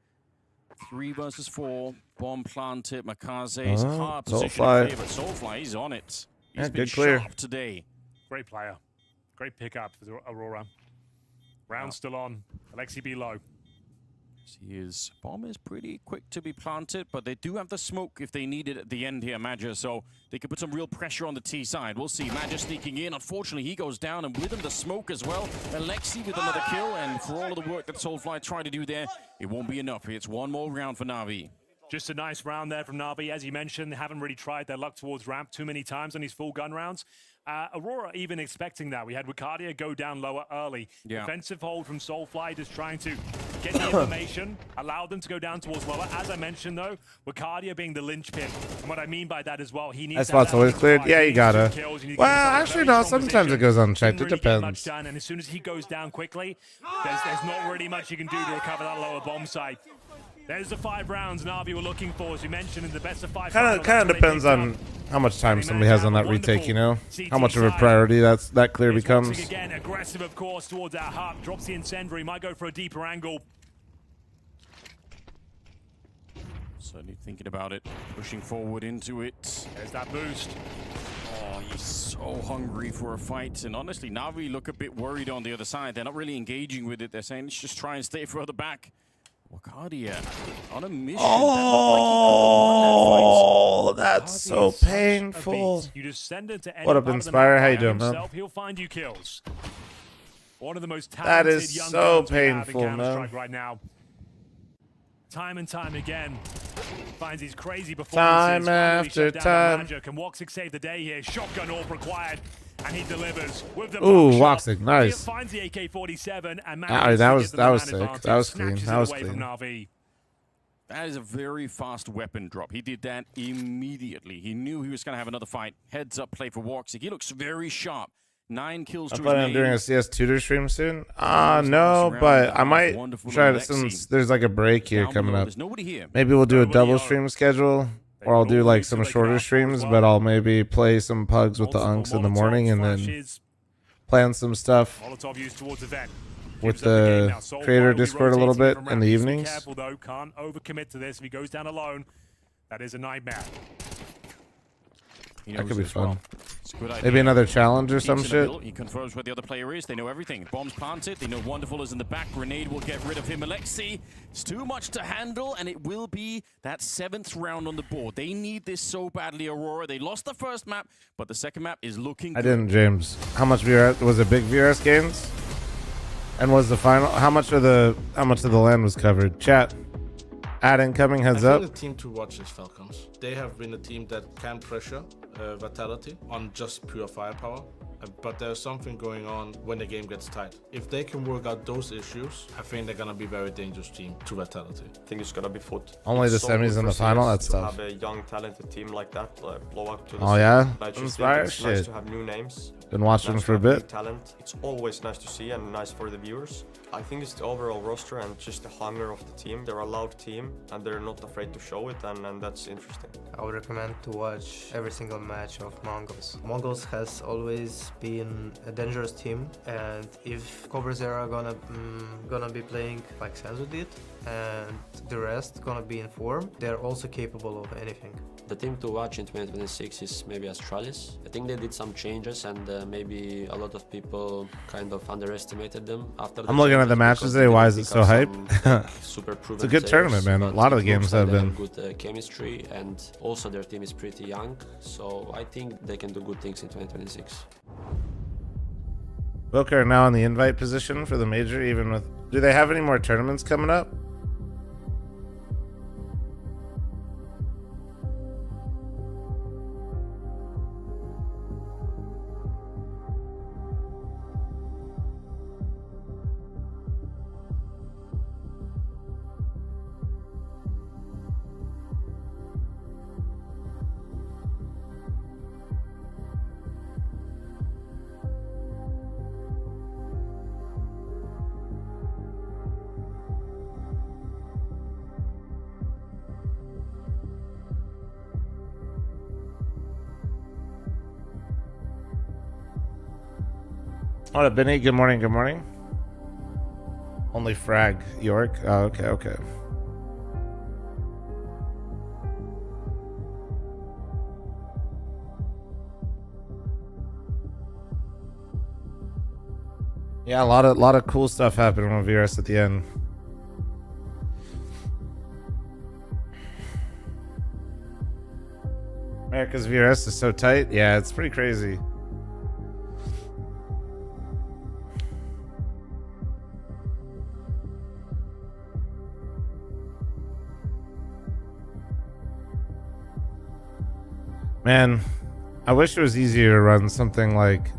Speaker 3: 3 versus 4. Bomb planted. Makaze's hard position. But Soulfly, he's on it. He's been
Speaker 1: good clear.
Speaker 3: sharp today.
Speaker 2: Great player. Great pickup for Aurora. Round still on. Alexi below.
Speaker 3: Bomb is pretty quick to be planted, but they do have the smoke if they need it at the end here, Madja, so they can put some real pressure on the T side. We'll see. Madja sneaking in. Unfortunately, he goes down, and with him the smoke as well. Alexi with another kill, and for all of the work that Soulfly tried to do there, it won't be enough. It's 1 more round for Na'Vi.
Speaker 2: Just a nice round there from Na'Vi. As you mentioned, they haven't really tried their luck towards ramp too many times on these full gun rounds. Aurora even expecting that. We had Wicardia go down lower early.
Speaker 3: Yeah.
Speaker 2: Defensive hold from Soulfly, just trying to get the information, allow them to go down towards lower. As I mentioned, though, Wicardia being the linchpin. And what I mean by that as well, he needs
Speaker 1: That spot's always cleared. Yeah, you gotta. Well, actually, no. Sometimes it goes unchecked. It depends.
Speaker 2: Done, and as soon as he goes down quickly, there's not really much you can do to recover that lower bomb site. There's the 5 rounds Na'Vi were looking for, as you mentioned, in the best of 5.
Speaker 1: Kind of depends on how much time somebody has on that retake, you know? How much of a priority that clear becomes.
Speaker 2: Again, aggressive, of course, towards our hub. Drops the incendiary, might go for a deeper angle.
Speaker 3: Certainly thinking about it, pushing forward into it.
Speaker 2: There's that boost.
Speaker 3: Oh, he's so hungry for a fight. And honestly, Na'Vi look a bit worried on the other side. They're not really engaging with it. They're saying, let's just try and stay further back. Wicardia on a mission.
Speaker 1: Oh, that's so painful.
Speaker 2: You just send it to
Speaker 1: What up, Inspire? How you doing, man?
Speaker 2: He'll find you kills. One of the most
Speaker 1: That
Speaker 2: talented
Speaker 1: is
Speaker 2: young
Speaker 1: so
Speaker 2: guns we have in
Speaker 1: painful,
Speaker 2: Counter-Strike
Speaker 1: man.
Speaker 2: right now. Time and time again, finds these crazy performances.
Speaker 1: Time after time.
Speaker 2: Magic. And Woxic saved the day here. Shotgun all required. And he delivers with the
Speaker 1: Ooh,
Speaker 2: buckshot.
Speaker 1: Woxic, nice.
Speaker 2: Finds the AK-47 and
Speaker 1: That was sick. That was clean. That was clean.
Speaker 3: That is a very fast weapon drop. He did that immediately. He knew he was going to have another fight. Heads up play for Woxic. He looks very sharp. 9 kills
Speaker 1: I
Speaker 3: to
Speaker 1: plan
Speaker 3: his
Speaker 1: on
Speaker 3: name.
Speaker 1: doing a CS tutor stream soon. No, but I might try to, since there's like a break here coming up. Maybe we'll do a double stream schedule, or I'll do like some shorter streams, but I'll maybe play some pugs with the unks in the morning and then plan some stuff with the creator Discord a little bit in the evenings.
Speaker 2: Careful though, can't overcommit to this. If he goes down alone, that is a nightmare.
Speaker 1: That could be fun.
Speaker 3: Well. It's a good idea.
Speaker 1: Maybe another challenge or
Speaker 3: Teams
Speaker 1: some
Speaker 3: in the
Speaker 1: shit.
Speaker 3: middle. He confirms where the other player is. They know everything. Bombs planted. They know Wonderful is in the back. Grenade will get rid of him. Alexi, it's too much to handle, and it will be that 7th round on the board. They need this so badly, Aurora. They lost the first map, but the second map is looking
Speaker 1: I
Speaker 3: good.
Speaker 1: didn't, James. How much VRS was it? Big VRS gains? And was the final? How much of the land was covered? Chat. Ad incoming, heads
Speaker 12: I
Speaker 1: up.
Speaker 12: think the team to watch is Falcons. They have been a team that can pressure Vitality on just pure firepower. But there's something going on when the game gets tight. If they can work out those issues, I think they're gonna be a very dangerous team to Vitality.
Speaker 17: I think it's gonna be foot.
Speaker 1: Only the semis and the final. That's tough.
Speaker 17: To have a young, talented team like that, blow up to the
Speaker 1: Oh yeah,
Speaker 17: I just
Speaker 1: Inspire
Speaker 17: think it's
Speaker 1: shit.
Speaker 17: nice to have new names.
Speaker 1: Been watching
Speaker 17: Nice
Speaker 1: for a
Speaker 17: to have
Speaker 1: bit.
Speaker 17: new talent. It's always nice to see and nice for the viewers. I think it's the overall roster and just the hunger of the team. They're a loud team and they're not afraid to show it, and that's interesting.
Speaker 18: I would recommend to watch every single match of Mongols. Mongols has always been a dangerous team, and if Cobra Zero gonna be playing like Senzu did, and the rest gonna be in form, they're also capable of anything.
Speaker 19: The team to watch in 2026 is maybe Astralis. I think they did some changes, and maybe a lot of people kind of underestimated them after.
Speaker 1: I'm looking at the matches today. Why is it so hype?
Speaker 19: Super
Speaker 1: It's a good tournament, man. A lot of the games have been.
Speaker 19: Good chemistry, and also their team is pretty young, so I think they can do good things in 2026.
Speaker 1: Booker now in the invite position for the major, even with. Do they have any more tournaments coming up? What up, Benny? Good morning, good morning. Only frag York. Oh, okay, okay. Yeah, a lot of cool stuff happening with VRS at the end. America's VRS is so tight. Yeah, it's pretty crazy. Man, I wish it was easier to run something like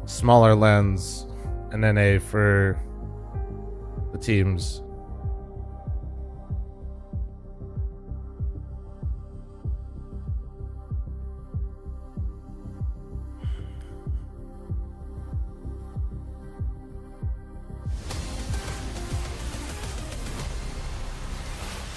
Speaker 1: smaller lens and NA for the teams.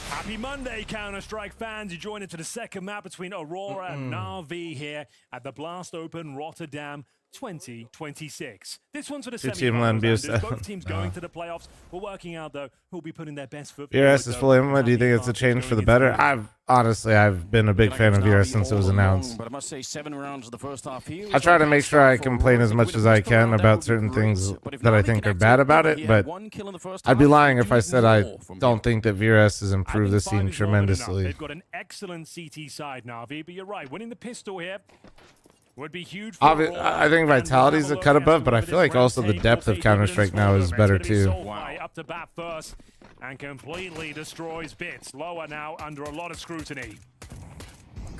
Speaker 2: Happy Monday, Counter-Strike fans. You join into the second map between Aurora and Na'Vi here at the Blast Open Rotterdam 2026. This one's for the
Speaker 1: Two-team land
Speaker 2: semi-finals.
Speaker 1: BS7.
Speaker 2: Both teams going to the playoffs. We're working out, though, who'll be putting their best foot
Speaker 1: VRS is fully implemented. Do you think it's a change for the better? I've been a big fan of VRS since it was announced.
Speaker 3: But I must say, 7 rounds of the first half here.
Speaker 1: I try to make sure I complain as much as I can about certain things that I think are bad about it, but I'd be lying if I said I don't think that VRS has improved this scene tremendously.
Speaker 2: They've got an excellent CT side, Na'Vi, but you're right. Winning the pistol here would be huge.
Speaker 1: I think Vitality's a cut above, but I feel like also the depth of Counter-Strike now is better too.
Speaker 2: Up to bat first and completely destroys Bits. Lower now under a lot of scrutiny.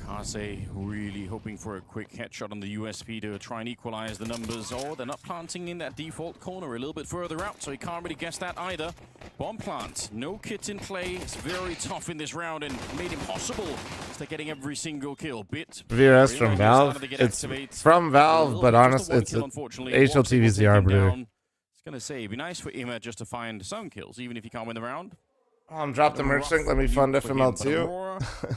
Speaker 3: Kaze really hoping for a quick headshot on the USP to try and equalize the numbers. Oh, they're not planting in that default corner, a little bit further out, so he can't really guess that either. Bomb plant, no kit in play. It's very tough in this round and made impossible. They're getting every single kill. Bit
Speaker 1: VRS from Valve. It's from Valve, but honestly, it's HLTV's the arbiter.
Speaker 3: I was gonna say, it'd be nice for Ima just to find some kills, even if he can't win the round.
Speaker 1: Drop the merch link. Let me fund FML2.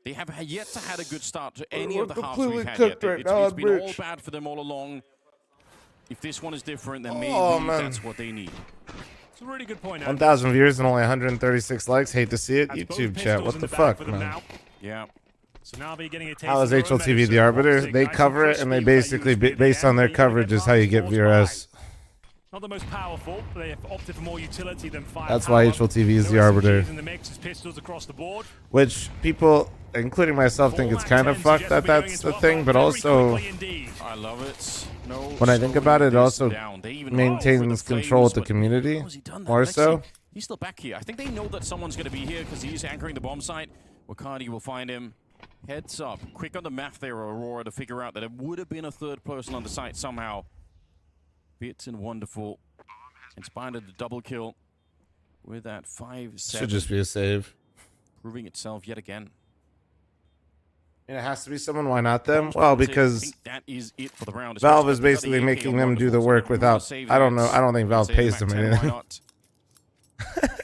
Speaker 3: They have yet to had a good start to any of the halves we've had yet. It's been all bad for them all along. If this one is different, then maybe that's what they need.
Speaker 2: It's a really good point.
Speaker 1: 1,000 viewers and only 136 likes. Hate to see it. YouTube chat. What the fuck, man?
Speaker 3: Yeah.
Speaker 2: So Na'Vi getting a taste.
Speaker 1: How is HLTV the arbiter? They cover it, and they basically, based on their coverage, is how you get VRS.
Speaker 2: Not the most powerful. They have opted for more utility than fire.
Speaker 1: That's why HLTV is the arbiter.
Speaker 2: In the mix is pistols across the board.
Speaker 1: Which people, including myself, think it's kind of fucked that that's the thing, but also,
Speaker 3: I love it. No,
Speaker 1: when I think about it, it also maintains control with the community more so.
Speaker 3: He's still back here. I think they know that someone's going to be here because he's anchoring the bomb site. Wakadi will find him. Heads up. Quick on the math there, Aurora, to figure out that it would have been a third person on the site somehow. Bits and wonderful. Inspired the double kill with that 5-7.
Speaker 1: Should just be a save.
Speaker 3: Proving itself yet again.
Speaker 1: And it has to be someone. Why not them? Well, because
Speaker 3: that is it for the round.
Speaker 1: Valve is basically making them do the work without. I don't know. I don't think Valve pays them anything.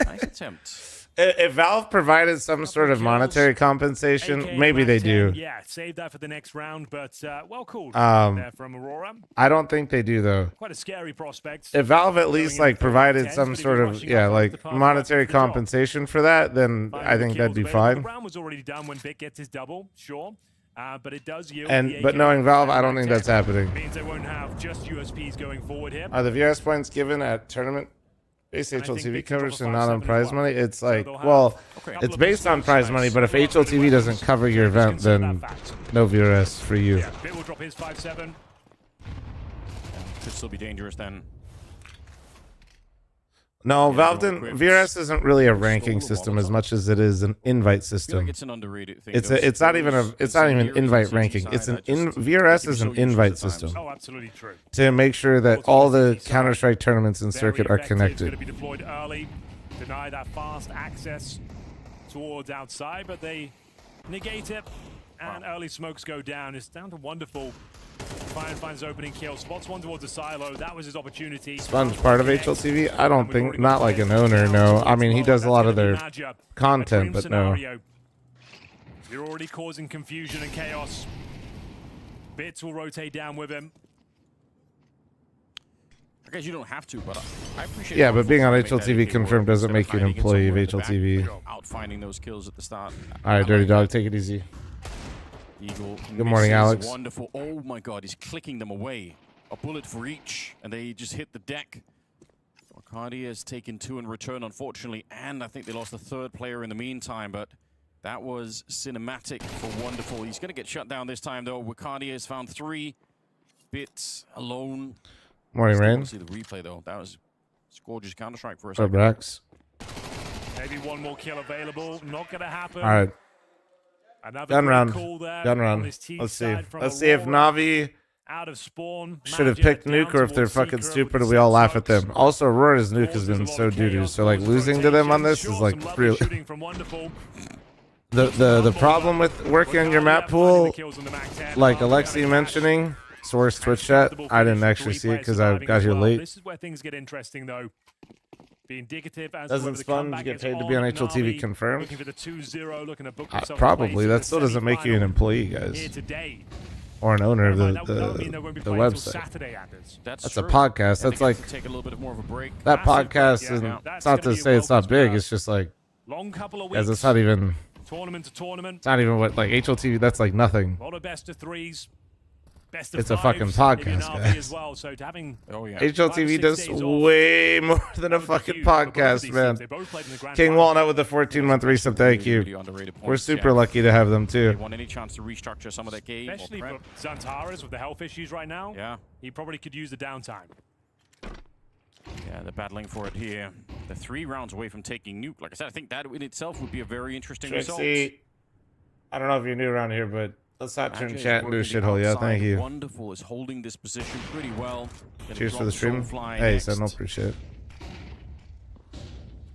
Speaker 3: Nice attempt.
Speaker 1: If Valve provided some sort of monetary compensation, maybe they do.
Speaker 2: Yeah, save that for the next round, but well called there from Aurora.
Speaker 1: I don't think they do though.
Speaker 2: Quite a scary prospect.
Speaker 1: If Valve at least like provided some sort of like monetary compensation for that, then I think that'd be fine.
Speaker 2: The round was already done when Bit gets his double, sure. But it does yield.
Speaker 1: But knowing Valve, I don't think that's happening.
Speaker 2: Means they won't have just USPs going forward here.
Speaker 1: Are the VRS points given at tournament? Based HLTV coverage and not on prize money? It's like, well, it's based on prize money, but if HLTV doesn't cover your event, then no VRS for you.
Speaker 2: Yeah, Bit will drop his 5-7.
Speaker 3: Could still be dangerous then.
Speaker 1: No, Valve didn't. VRS isn't really a ranking system as much as it is an invite system.
Speaker 3: It's an underrated thing.
Speaker 1: It's not even invite ranking. It's VRS is an invite system.
Speaker 2: Oh, absolutely true.
Speaker 1: To make sure that all the Counter-Strike tournaments in circuit are connected.
Speaker 2: Going to be deployed early, deny that fast access towards outside, but they negate it, and early smokes go down. It's down to Wonderful. Finds opening kill. Spots one towards the silo. That was his opportunity.
Speaker 1: Sponge part of HLTV? I don't think, not like an owner, no. I mean, he does a lot of their content, but no.
Speaker 2: You're already causing confusion and chaos. Bits will rotate down with him.
Speaker 3: I guess you don't have to, but I appreciate.
Speaker 1: Yeah, but being on HLTV confirmed doesn't make you an employee of HLTV.
Speaker 3: Out finding those kills at the start.
Speaker 1: All right, Dirty Dog, take it easy.
Speaker 3: Eagle.
Speaker 1: Good morning, Alex.
Speaker 3: Wonderful. Oh my God, he's clicking them away. A bullet for each, and they just hit the deck. Arcadia has taken 2 in return, unfortunately, and I think they lost a third player in the meantime, but that was cinematic for Wonderful. He's going to get shut down this time, though. Arcadia has found 3. Bits alone.
Speaker 1: Morning, Rain.
Speaker 3: See the replay, though. That was gorgeous Counter-Strike for a
Speaker 1: second.
Speaker 2: Maybe one more kill available. Not going to happen.
Speaker 1: All right. Gun round. Gun round. Let's see. Let's see if Na'Vi
Speaker 2: out of spawn
Speaker 1: should have picked Nuke or if they're fucking stupid and we all laugh at them. Also, Aurora's Nuke has been so doo-doo. So like losing to them on this is like really. The problem with working on your map pool, like Alexi mentioning, source Twitch chat, I didn't actually see it because I got here late.
Speaker 2: This is where things get interesting though. Be indicative as
Speaker 1: Doesn't Sponge get paid to be on HLTV confirmed?
Speaker 2: Looking for the 2-0, looking to book
Speaker 1: Probably. That still doesn't make you an employee, guys. Or an owner of the website. That's a podcast. That's like that podcast isn't. It's not to say it's not big. It's just like, guys, it's not even.
Speaker 2: Tournament to tournament.
Speaker 1: It's not even what like HLTV. That's like nothing.
Speaker 2: A lot of best of threes. Best of
Speaker 1: it's a fucking podcast, guys.
Speaker 2: As well, so having,
Speaker 1: HLTV does way more than a fucking podcast, man. King Walnut with the 14-month resub, thank you. We're super lucky to have them too.
Speaker 3: They want any chance to restructure some of that game.
Speaker 2: Especially for Xantares with the health issues right now.
Speaker 3: Yeah.
Speaker 2: He probably could use the downtime.
Speaker 3: Yeah, they're battling for it here. They're 3 rounds away from taking Nuke. Like I said, I think that in itself would be a very interesting result.
Speaker 1: I don't know if you're new around here, but let's not turn chat into a shithole. Yeah, thank you.
Speaker 3: Wonderful is holding this position pretty well.
Speaker 1: Cheers for the stream. Hey, so no appreciate it.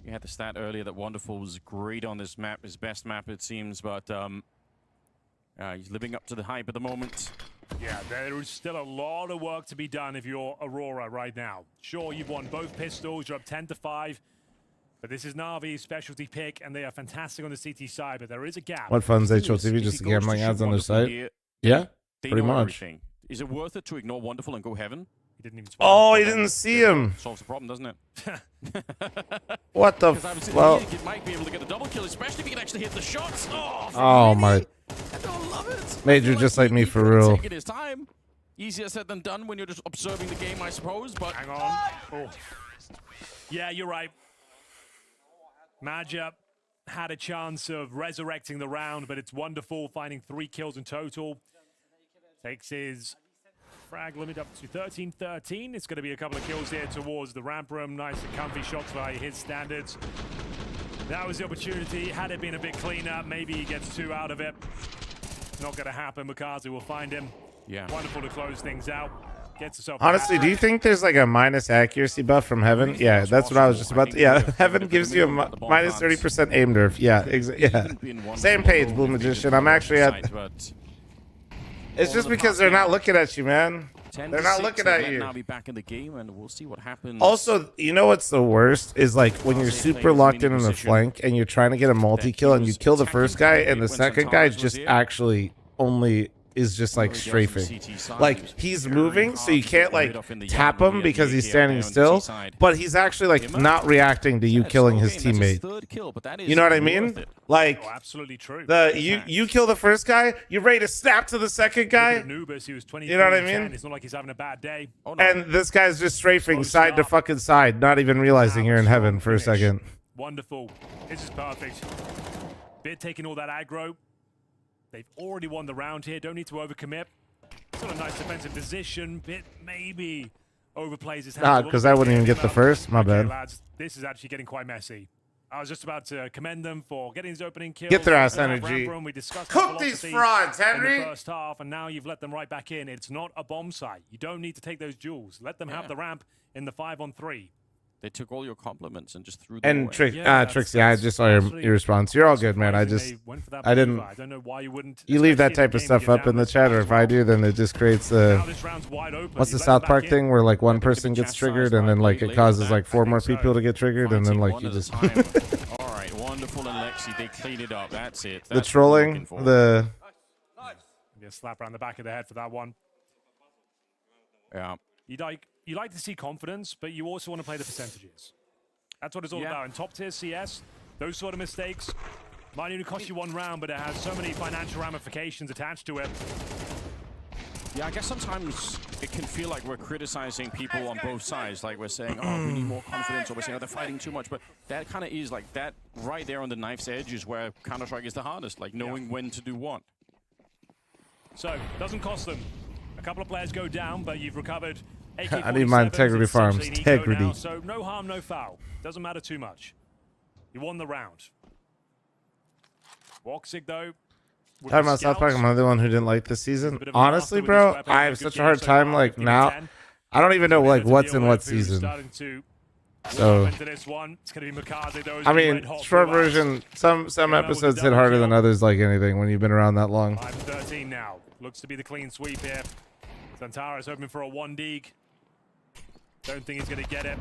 Speaker 3: You had the stat earlier that Wonderful was great on this map, his best map it seems, but he's living up to the hype at the moment.
Speaker 2: Yeah, there is still a lot of work to be done if you're Aurora right now. Sure, you've won both pistols, you're up 10-5, but this is Na'Vi's specialty pick, and they are fantastic on the CT side, but there is a gap.
Speaker 1: What funds HLTV? Just the gambling ads on their site? Yeah, pretty much.
Speaker 3: Everything. Is it worth it to ignore Wonderful and go Heaven?
Speaker 2: He didn't even
Speaker 1: oh, he didn't see him.
Speaker 3: Solves the problem, doesn't it?
Speaker 1: What the well?
Speaker 3: He might be able to get a double kill, especially if he can actually hit the shots.
Speaker 1: Oh my!
Speaker 3: I don't love it.
Speaker 1: Major just like me for real.
Speaker 3: Taking his time. Easier said than done when you're just observing the game, I suppose. But
Speaker 2: hang on. Oh. Yeah, you're right. Maja had a chance of resurrecting the round, but it's Wonderful finding 3 kills in total. Takes his frag limit up to 13-13. It's going to be a couple of kills here towards the ramp room. Nice and comfy shots by his standards. That was the opportunity. Had it been a bit cleaner, maybe he gets 2 out of it. Not going to happen. Mukazi will find him.
Speaker 3: Yeah.
Speaker 2: Wonderful to close things out. Gets himself.
Speaker 1: Honestly, do you think there's like a minus accuracy buff from Heaven? Yeah, that's what I was just about to. Yeah, Heaven gives you a minus 30% aim nerf. Yeah, yeah. Same page, Blue Magician. I'm actually at. It's just because they're not looking at you, man. They're not looking at you.
Speaker 3: Now be back in the game, and we'll see what happens.
Speaker 1: Also, you know what's the worst is like when you're super locked in the flank and you're trying to get a multi-kill and you kill the first guy and the second guy just actually only is just like strafing. Like he's moving, so you can't like tap him because he's standing still, but he's actually like not reacting to you killing his teammate. You know what I mean? Like
Speaker 2: absolutely true.
Speaker 1: You kill the first guy, you're ready to snap to the second guy.
Speaker 2: Anubis, he was 20,
Speaker 1: you know what I mean?
Speaker 2: It's not like he's having a bad day.
Speaker 1: And this guy's just strafing side to fucking side, not even realizing you're in heaven for a second.
Speaker 2: Wonderful. This is perfect. Bit taking all that aggro. They've already won the round here. Don't need to overcommit. Still a nice defensive position. Bit maybe overplays his hand.
Speaker 1: Because I wouldn't even get the first. My bad.
Speaker 2: Lads, this is actually getting quite messy. I was just about to commend them for getting his opening kill.
Speaker 1: Get their ass energy.
Speaker 2: We discussed
Speaker 1: cook these frauds, Henry.
Speaker 2: In the first half, and now you've let them right back in. It's not a bomb site. You don't need to take those duels. Let them have the ramp in the 5-on-3.
Speaker 3: They took all your compliments and just threw them away.
Speaker 1: Trixie, I just saw your response. You're all good, man. I didn't.
Speaker 2: I don't know why you wouldn't.
Speaker 1: You leave that type of stuff up in the chat, or if I do, then it just creates a. What's the South Park thing where like one person gets triggered and then like it causes like 4 more people to get triggered and then like you just.
Speaker 3: All right, Wonderful and Lexi, they clean it up. That's it.
Speaker 1: The trolling, the.
Speaker 2: Maybe a slap around the back of the head for that one.
Speaker 3: Yeah.
Speaker 2: You like to see confidence, but you also want to play the percentages. That's what it's all about. In top tier CS, those sort of mistakes might only cost you 1 round, but it has so many financial ramifications attached to it.
Speaker 3: Yeah, I guess sometimes it can feel like we're criticizing people on both sides. Like we're saying, oh, we need more confidence, or we're saying, oh, they're fighting too much. But that kind of is like that right there on the knife's edge is where Counter-Strike is the hardest, like knowing when to do what.
Speaker 2: So, doesn't cost them. A couple of players go down, but you've recovered.
Speaker 1: I need my integrity farms. Integrity.
Speaker 2: Now, so no harm, no foul. Doesn't matter too much. You won the round. Woxic, though,
Speaker 1: Talking about South Park, I'm the one who didn't like this season. Honestly, bro, I have such a hard time. Like now, I don't even know like what's in what season. So, I mean, short version. Some episodes hit harder than others, like anything. When you've been around that long.
Speaker 2: 5-13 now. Looks to be the clean sweep here. Santara's hoping for a 1-dig. Don't think he's going to get it.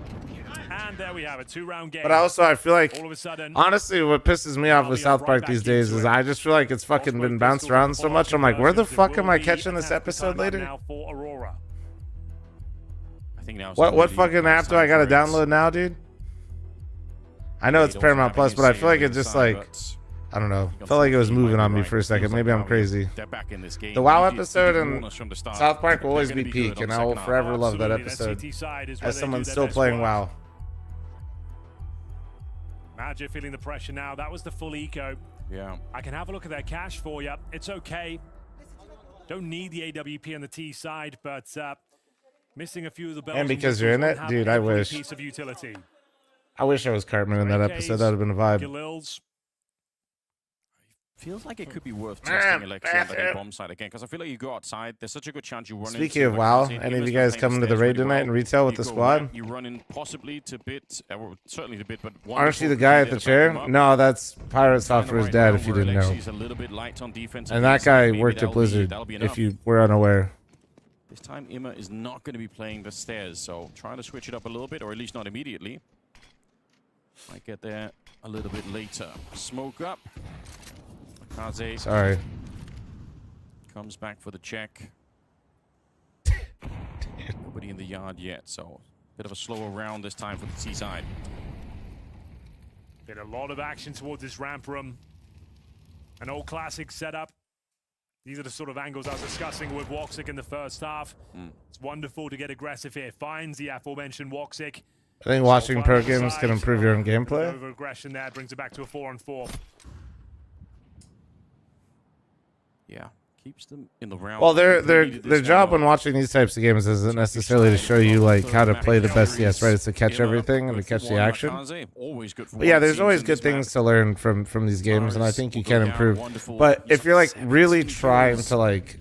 Speaker 2: And there we have a 2-round game.
Speaker 1: But also, I feel like,
Speaker 2: all of a sudden,
Speaker 1: honestly, what pisses me off with South Park these days is I just feel like it's fucking been bounced around so much. I'm like, where the fuck am I catching this episode later?
Speaker 2: now for Aurora.
Speaker 3: I think now.
Speaker 1: What fucking app do I gotta download now, dude? I know it's Paramount Plus, but I feel like it just like, I don't know. Felt like it was moving on me for a second. Maybe I'm crazy. The WoW episode and South Park will always be peak, and I will forever love that episode as someone still playing WoW.
Speaker 2: Magic feeling the pressure now. That was the full eco.
Speaker 3: Yeah.
Speaker 2: I can have a look at their cash for you. It's okay. Don't need the AWP on the T side, but missing a few of the bells.
Speaker 1: And because you're in it, dude, I wish.
Speaker 2: Piece of utility.
Speaker 1: I wish I was Cartman in that episode. That would have been a vibe.
Speaker 2: Galil's.
Speaker 3: Feels like it could be worth testing Alexia on the bomb side again, because I feel like you go outside, there's such a good chance you run into.
Speaker 1: Speaking of WoW, any of you guys coming to the raid tonight and retail with the squad?
Speaker 3: You run in possibly to bit, certainly to bit, but
Speaker 1: aren't you the guy at the chair? No, that's Pirate Software's dad, if you didn't know. And that guy worked at Blizzard, if you were unaware.
Speaker 3: This time Imma is not going to be playing the stairs, so trying to switch it up a little bit, or at least not immediately. Might get there a little bit later. Smoke up. Kaze
Speaker 1: Sorry.
Speaker 3: Comes back for the check. Nobody in the yard yet, so bit of a slower round this time for the T side.
Speaker 2: Been a lot of action towards this ramp room. An old classic setup. These are the sort of angles I was discussing with Woxic in the first half. It's wonderful to get aggressive here. Finds the aforementioned Woxic.
Speaker 1: I think watching pro games can improve your own gameplay.
Speaker 2: Over aggression there brings it back to a 4-on-4.
Speaker 3: Yeah, keeps them in the round.
Speaker 1: Well, their job when watching these types of games isn't necessarily to show you like how to play the best CS, right? It's to catch everything and to catch the action. But yeah, there's always good things to learn from these games, and I think you can improve. But if you're like really trying to like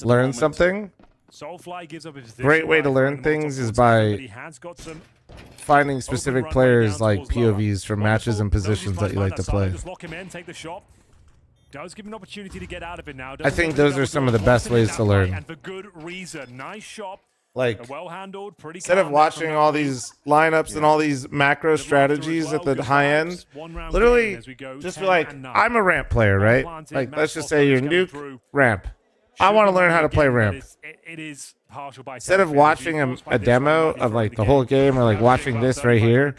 Speaker 1: learn something, great way to learn things is by finding specific players like POVs from matches and positions that you like to play.
Speaker 2: Does give him an opportunity to get out of it now.
Speaker 1: I think those are some of the best ways to learn.
Speaker 2: And for good reason. Nice shot.
Speaker 1: Like,
Speaker 2: well handled, pretty
Speaker 1: instead of watching all these lineups and all these macro strategies at the high end, literally just be like, I'm a ramp player, right? Like, let's just say you're Nuke, ramp. I want to learn how to play ramp.
Speaker 2: It is partial by
Speaker 1: instead of watching a demo of like the whole game or like watching this right here,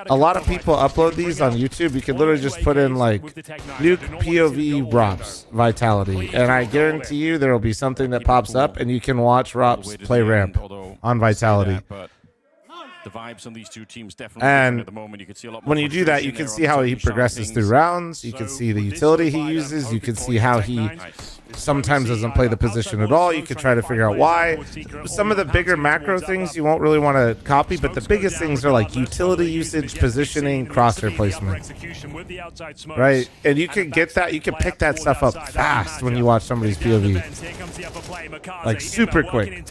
Speaker 1: a lot of people upload these on YouTube. You can literally just put in like Nuke POV Rops Vitality, and I guarantee you there will be something that pops up, and you can watch Rops play ramp on Vitality.
Speaker 3: The vibes on these two teams definitely
Speaker 1: and
Speaker 3: at the moment. You can see a lot more
Speaker 1: when you do that, you can see how he progresses through rounds. You can see the utility he uses. You can see how he sometimes doesn't play the position at all. You can try to figure out why. Some of the bigger macro things you won't really want to copy, but the biggest things are like utility usage, positioning, crosshair placement. Right? And you can get that, you can pick that stuff up fast when you watch somebody's POV. Like super quick.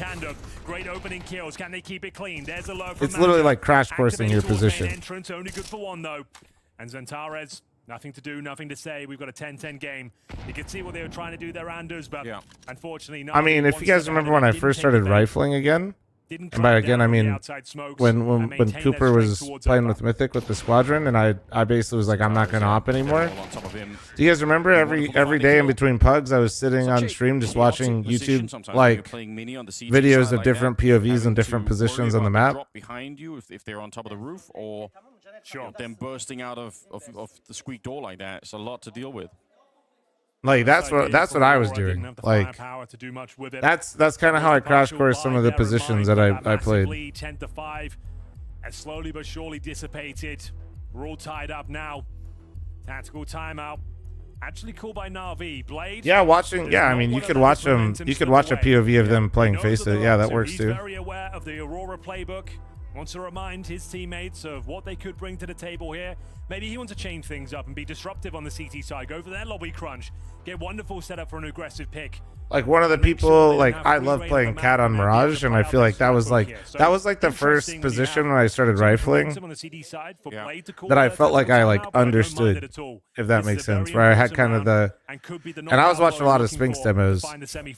Speaker 2: Great opening kills. Can they keep it clean? There's a low from
Speaker 1: it's literally like crash coursing your position.
Speaker 2: Entrance, only good for one though. And Zantares, nothing to do, nothing to say. We've got a 10-10 game. You can see what they were trying to do there, Anders, but unfortunately,
Speaker 1: I mean, if you guys remember when I first started rifling again, and by again I mean when Cooper was playing with Mythic with the squadron, and I basically was like, I'm not gonna op anymore. Do you guys remember every day in between pugs I was sitting on stream just watching YouTube like videos of different POVs and different positions on the map?
Speaker 3: Behind you if they're on top of the roof, or them bursting out of the squeak door like that. It's a lot to deal with.
Speaker 1: Like that's what I was doing. Like that's kind of how I crash course some of the positions that I played.
Speaker 2: 10-5, as slowly but surely dissipated. We're all tied up now. Tactical timeout. Actually called by Na'Vi. Blade.
Speaker 1: Yeah, watching. Yeah, I mean, you could watch them. You could watch a POV of them playing Face It. Yeah, that works too.
Speaker 2: Very aware of the Aurora playbook. Wants to remind his teammates of what they could bring to the table here. Maybe he wants to change things up and be disruptive on the CT side. Go for that lobby crunch. Get wonderful setup for an aggressive pick.
Speaker 1: Like one of the people, like I love playing Cat on Mirage, and I feel like that was like the first position when I started rifling that I felt like I like understood, if that makes sense. Where I had kind of the, and I was watching a lot of Spinks demos.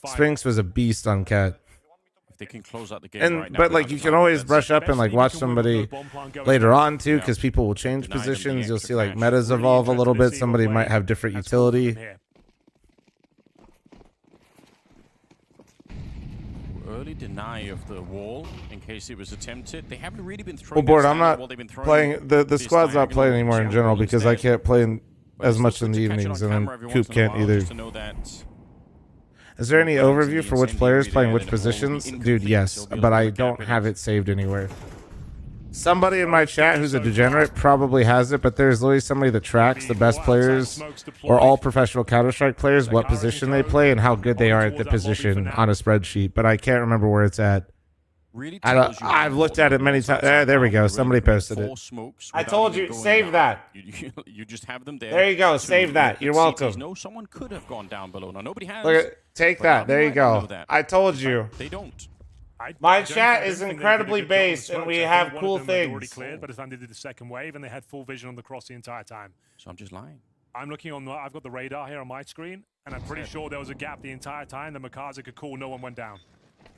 Speaker 1: Spinks was a beast on Cat.
Speaker 3: They can close out the game
Speaker 1: And
Speaker 3: right now,
Speaker 1: but like you can always brush up and like watch somebody later on too, because people will change positions. You'll see like metas evolve a little bit. Somebody might have different utility.
Speaker 3: Early deny of the wall in case it was attempted. They haven't really been
Speaker 1: Well,
Speaker 3: throwing.
Speaker 1: board. I'm not playing the squad's not playing anymore in general because I can't play as much in the evenings, and then Coop can't either. Is there any overview for which players playing which positions? Dude, yes, but I don't have it saved anywhere. Somebody in my chat who's a degenerate probably has it, but there's literally somebody that tracks the best players or all professional Counter-Strike players, what position they play and how good they are at the position on a spreadsheet, but I can't remember where it's at. I've looked at it many times. There we go. Somebody posted it. I told you, save that.
Speaker 3: You just have them there.
Speaker 1: There you go. Save that. You're welcome.
Speaker 3: No, someone could have gone down below. Now nobody has.
Speaker 1: Look, take that. There you go. I told you.
Speaker 3: They don't.
Speaker 1: My chat is incredibly based, and we have cool things.
Speaker 2: Cleared, but it's time they did the second wave, and they had full vision on the cross the entire time.
Speaker 3: So I'm just lying.
Speaker 2: I'm looking on. I've got the radar here on my screen, and I'm pretty sure there was a gap the entire time. The Makaza could call. No one went down.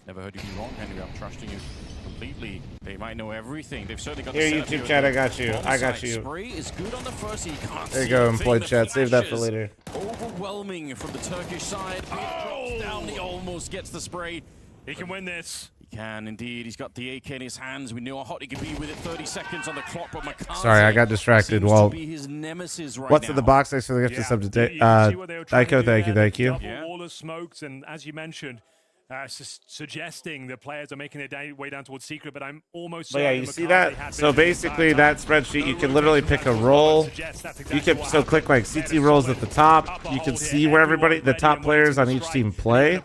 Speaker 3: Never heard you be wrong, Henry. I'm trusting you completely. They might know everything. They've certainly got
Speaker 1: Here,
Speaker 3: the
Speaker 1: YouTube chat, I got you. I got you.
Speaker 3: Spray is good on the first. He can't
Speaker 1: There you
Speaker 3: see
Speaker 1: go,
Speaker 3: a thing.
Speaker 1: employed
Speaker 3: The
Speaker 1: chat. Save that for
Speaker 3: flashes
Speaker 1: later.
Speaker 3: Overwhelming from the Turkish side. Drops down. He almost gets the spray.
Speaker 2: He can win this.
Speaker 3: He can indeed. He's got the AK in his hands. We know how hot he can be with it. 30 seconds on the clock, but Makaze
Speaker 1: Sorry, I got distracted.
Speaker 3: seems
Speaker 1: well,
Speaker 3: to be his nemesis right
Speaker 1: what's
Speaker 3: now.
Speaker 1: in the box? Thanks for the gift of sub today. Daiko, thank you.
Speaker 2: All the smokes, and as you mentioned, suggesting that players are making their way down towards secret, but I'm almost
Speaker 1: But yeah, you see that? So basically, that spreadsheet, you can literally pick a role. You can so click like CT roles at the top. You can see where everybody, the top players on each team play.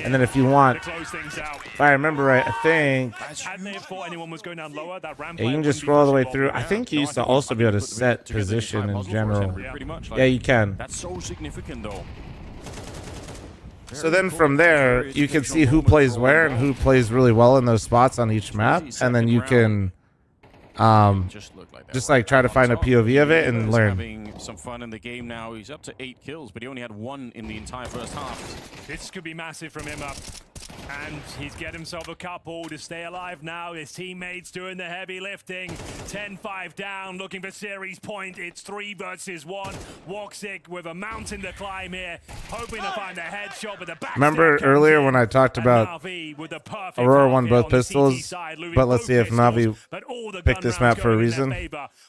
Speaker 1: And then if you want, if I remember right, I think yeah, you can just scroll all the way through. I think you used to also be able to set position in general. Yeah, you can.
Speaker 3: That's so significant, though.
Speaker 1: So then from there, you can see who plays where and who plays really well in those spots on each map, and then you can just like try to find a POV of it and learn.
Speaker 3: Having some fun in the game now. He's up to 8 kills, but he only had 1 in the entire first half.
Speaker 2: This could be massive from him up. And he's get himself a couple to stay alive now. His teammates doing the heavy lifting. 10-5 down, looking for series point. It's 3 versus 1. Woxic with a mountain to climb here, hoping to find a headshot, but the back.
Speaker 1: Remember earlier when I talked about Aurora won both pistols, but let's see if Navi picked this map for a reason.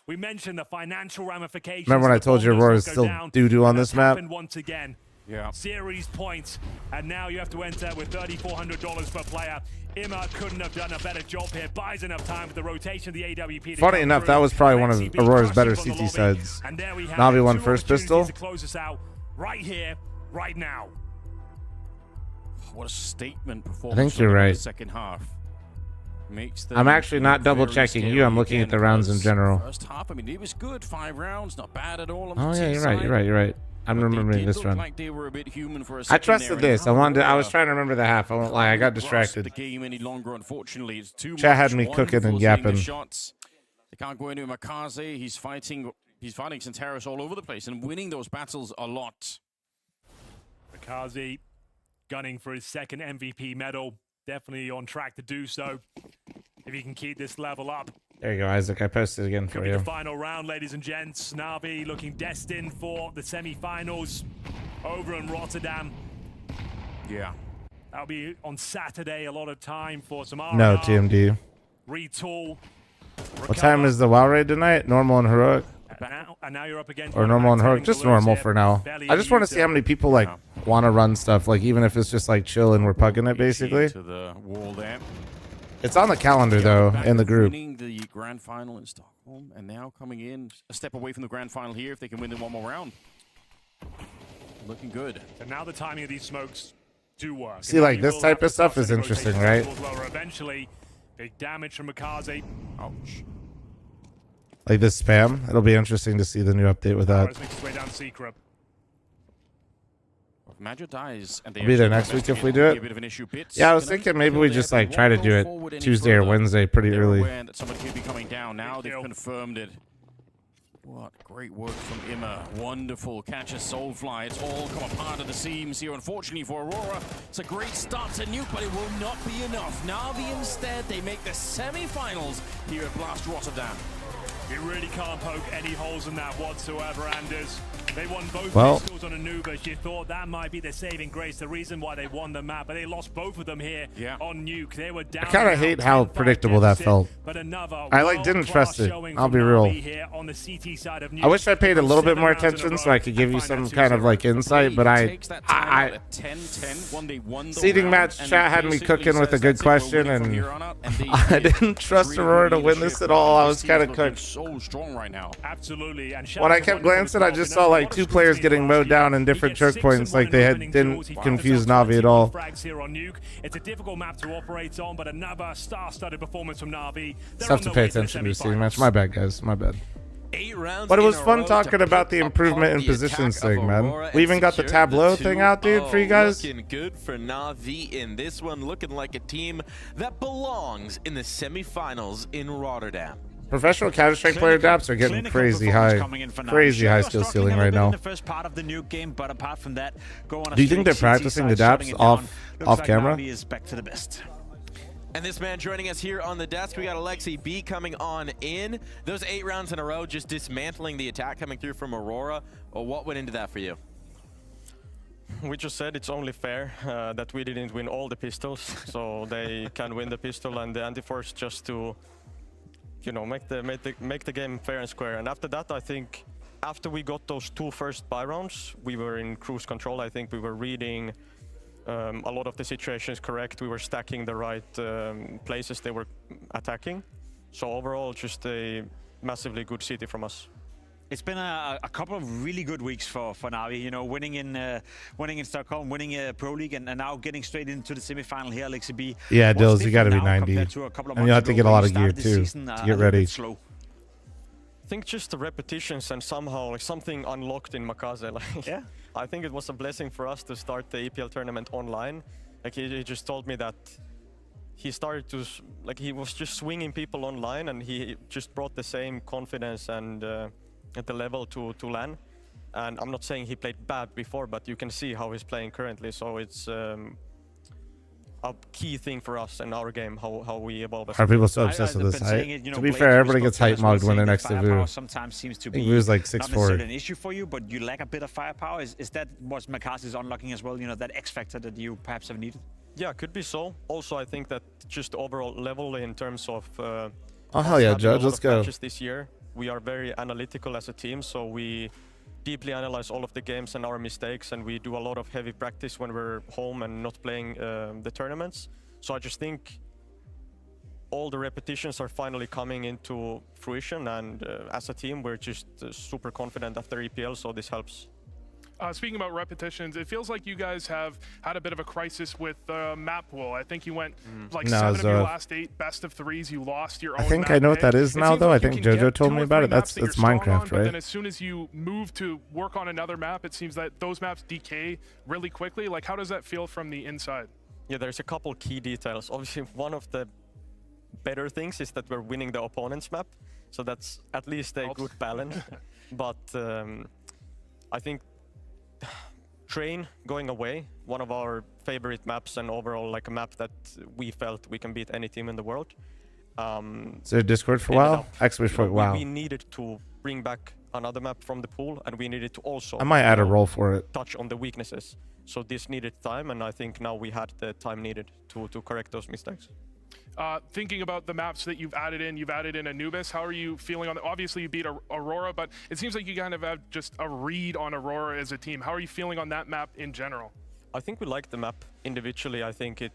Speaker 2: We mentioned the financial ramifications.
Speaker 1: Remember when I told you Aurora is still doo-doo on this map?
Speaker 2: Once again.
Speaker 3: Yeah.
Speaker 2: Series points, and now you have to enter with $3,400 per player. Ima couldn't have done a better job here. Buys enough time for the rotation of the AWP.
Speaker 1: Funny enough, that was probably one of Aurora's better CT sides. Navi won first pistol.
Speaker 2: To close us out right here, right now.
Speaker 3: What a statement
Speaker 1: I
Speaker 3: performance.
Speaker 1: think you're right.
Speaker 3: The second half.
Speaker 1: I'm actually not double checking you. I'm looking at the rounds in general.
Speaker 3: First half, I mean, it was good. 5 rounds, not bad at all.
Speaker 1: Oh yeah, you're right. I'm remembering this run.
Speaker 3: Like they were a bit human for a
Speaker 1: I trusted this. I was trying to remember the half. I won't lie. I got distracted.
Speaker 3: The game any longer, unfortunately. It's too
Speaker 1: Chat
Speaker 3: much.
Speaker 1: had me cooking and yapping.
Speaker 3: Shots. They can't go into Makaze. He's fighting Centauros all over the place and winning those battles a lot.
Speaker 2: Makaze gunning for his second MVP medal. Definitely on track to do so. If he can keep this level up.
Speaker 1: There you go, Isaac. I posted again for
Speaker 2: Could be
Speaker 1: you.
Speaker 2: the final round, ladies and gents. Navi looking destined for the semi-finals over in Rotterdam.
Speaker 3: Yeah.
Speaker 2: That'll be on Saturday. A lot of time for some R&R.
Speaker 1: No, TMD.
Speaker 2: Retool.
Speaker 1: What time is the WoW raid tonight? Normal and heroic?
Speaker 2: And now you're up against
Speaker 1: or normal and heroic? Just normal for now. I just want to see how many people like want to run stuff. Like even if it's just like chill and we're pugging it basically.
Speaker 3: To the wall there.
Speaker 1: It's on the calendar though in the group.
Speaker 3: Winning the grand final in Stockholm and now coming in a step away from the grand final here if they can win in one more round. Looking good.
Speaker 2: And now the timing of these smokes do work.
Speaker 1: See, like this type of stuff is interesting, right?
Speaker 2: Eventually, Big damage from Makaze.
Speaker 3: Ouch.
Speaker 1: Like this spam. It'll be interesting to see the new update with that.
Speaker 2: Makes his way down Secret.
Speaker 3: If Magic dies and they
Speaker 1: I'll be there next week if we do it. Yeah, I was thinking maybe we just like try to do it Tuesday or Wednesday pretty early.
Speaker 3: That somebody could be coming down. Now they've confirmed it. What great work from Imma. Wonderful catch a Soulfly. It's all come apart at the seams here. Unfortunately for Aurora, it's a great start to Nuke, but it will not be enough. Na'Vi instead, they make the semi-finals here at Blast Rotterdam.
Speaker 2: You really can't poke any holes in that whatsoever, Anders. They won both pistols on Anubis. You thought that might be the saving grace, the reason why they won the map, but they lost both of them here on Nuke. They were down.
Speaker 1: I kind of hate how predictable that felt.
Speaker 2: But another
Speaker 1: I like didn't trust it. I'll be real.
Speaker 2: On the CT side of Nuke.
Speaker 1: I wish I paid a little bit more attention so I could give you some kind of like insight, but seeding match chat had me cooking with a good question, and I didn't trust Aurora to win this at all. I was kind of cooked.
Speaker 3: So strong right now.
Speaker 2: Absolutely. And
Speaker 1: when I kept glancing, I just saw like 2 players getting mowed down in different choke points, like they didn't confuse Na'Vi at all.
Speaker 2: It's a difficult map to operate on, but another star-studded performance from Na'Vi.
Speaker 1: Stuff to pay attention to seeding match. My bad, guys. My bad. But it was fun talking about the improvement in positions thing, man. We even got the tableau thing out, dude, for you guys.
Speaker 13: Looking good for Na'Vi in this one. Looking like a team that belongs in the semifinals in Rotterdam.
Speaker 1: Professional Counter-Strike player adapts are getting crazy high skill ceiling right now.
Speaker 14: The first part of the Nuke game, but apart from that, go on.
Speaker 1: Do you think they're practicing the adapts off camera?
Speaker 14: Na'Vi is back to the best.
Speaker 13: And this man joining us here on the desk, we got Alexi B coming on in. Those 8 rounds in a row, just dismantling the attack coming through from Aurora. Well, what went into that for you?
Speaker 17: We just said it's only fair that we didn't win all the pistols, so they can win the pistol and the anti-force just to, you know, make the game fair and square. And after that, I think after we got those 2 first buy rounds, we were in cruise control. I think we were reading a lot of the situations correct. We were stacking the right places they were attacking. So overall, just a massively good city from us.
Speaker 14: It's been a couple of really good weeks for Na'Vi, you know, winning in Stockholm, winning a Pro League, and now getting straight into the semifinal here, Alexi B.
Speaker 1: Yeah, Dills, you got to be 90. And you'll have to get a lot of gear too to get ready.
Speaker 17: I think just the repetitions and somehow like something unlocked in Makaze. Like,
Speaker 14: yeah.
Speaker 17: I think it was a blessing for us to start the EPL tournament online. Like he just told me that he started to, like he was just swinging people online and he just brought the same confidence and at the level to LAN. And I'm not saying he played bad before, but you can see how he's playing currently. So it's a key thing for us in our game, how we evolve.
Speaker 1: Are people so obsessed with this height? To be fair, everybody gets height mogged when they're next to Vu.
Speaker 14: Sometimes seems to
Speaker 1: be
Speaker 14: Vu's
Speaker 1: like
Speaker 14: not necessarily
Speaker 1: 6'4".
Speaker 14: an issue for you, but you lack a bit of firepower. Is that what Makaze is unlocking as well? You know, that X factor that you perhaps have needed?
Speaker 17: Yeah, could be so. Also, I think that just overall level in terms of
Speaker 1: oh hell yeah, Judge, let's go.
Speaker 17: This year, we are very analytical as a team, so we deeply analyze all of the games and our mistakes, and we do a lot of heavy practice when we're home and not playing the tournaments. So I just think all the repetitions are finally coming into fruition, and as a team, we're just super confident after EPL, so this helps.
Speaker 15: Speaking about repetitions, it feels like you guys have had a bit of a crisis with map pool. I think you went like 7 of your last 8 best of 3s. You lost your own.
Speaker 1: I think
Speaker 15: map
Speaker 1: I know what
Speaker 15: pick.
Speaker 1: that is now, though. I think JoJo told me about it. That's Minecraft, right?
Speaker 15: But then as soon as you move to work on another map, it seems that those maps decay really quickly. Like, how does that feel from the inside?
Speaker 17: Yeah, there's a couple key details. Obviously, one of the better things is that we're winning the opponent's map, so that's at least a good balance. But I think Train going away, one of our favorite maps and overall like a map that we felt we can beat any team in the world.
Speaker 1: Is there Discord for a while? Xwish for a while.
Speaker 17: We needed to bring back another map from the pool, and we needed to also
Speaker 1: I might add a role for it.
Speaker 17: Touch on the weaknesses. So this needed time, and I think now we had the time needed to correct those mistakes.
Speaker 15: Thinking about the maps that you've added in Anubis, how are you feeling on it? Obviously you beat Aurora, but it seems like you kind of have just a read on Aurora as a team. How are you feeling on that map in general?
Speaker 17: I think we like the map individually. I think it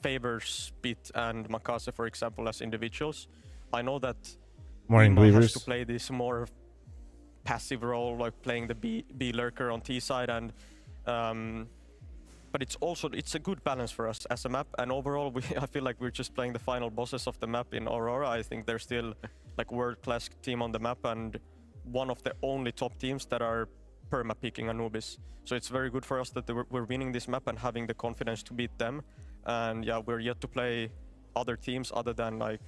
Speaker 17: favors Bit and Makaze, for example, as individuals. I know that Ima has to play this more passive role, like playing the B lurker on T side, and but it's a good balance for us as a map. And overall, I feel like we're just playing the final bosses of the map in Aurora. I think they're still like world-class team on the map and one of the only top teams that are perma picking Anubis. So it's very good for us that we're winning this map and having the confidence to beat them. And yeah, we're yet to play other teams other than like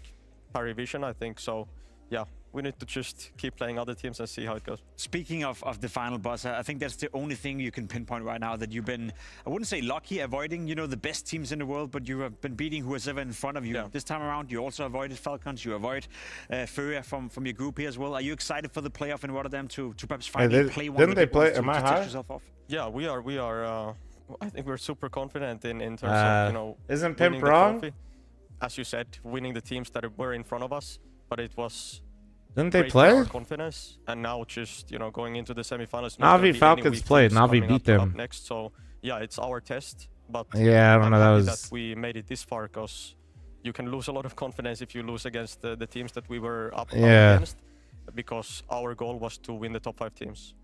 Speaker 17: Parivision, I think. So yeah, we need to just keep playing other teams and see how it goes.
Speaker 14: Speaking of the final boss, I think that's the only thing you can pinpoint right now that you've been, I wouldn't say lucky avoiding, you know, the best teams in the world, but you have been beating who is ever in front of you. Yeah. This time around, you also avoided Falcons, you avoid Furia from your group here as well. Are you excited for the playoff in Rotterdam to perhaps finally play one of the big ones to touch yourself off?
Speaker 17: Yeah, we are. I think we're super confident in terms of, you know,
Speaker 1: isn't Pimp wrong?
Speaker 17: Trophy. As you said, winning the teams that were in front of us, but it was.
Speaker 1: Didn't they play?
Speaker 17: Confidence, and now just, you know, going into the semifinals.
Speaker 1: Na'Vi Falcons played. Na'Vi beat them.
Speaker 17: Up next, so yeah, it's our test. But
Speaker 1: yeah, I don't know.
Speaker 17: That we made it this far, because you can lose a lot of confidence if you lose against the teams that we were up against. Because our goal was to win the top 5 teams.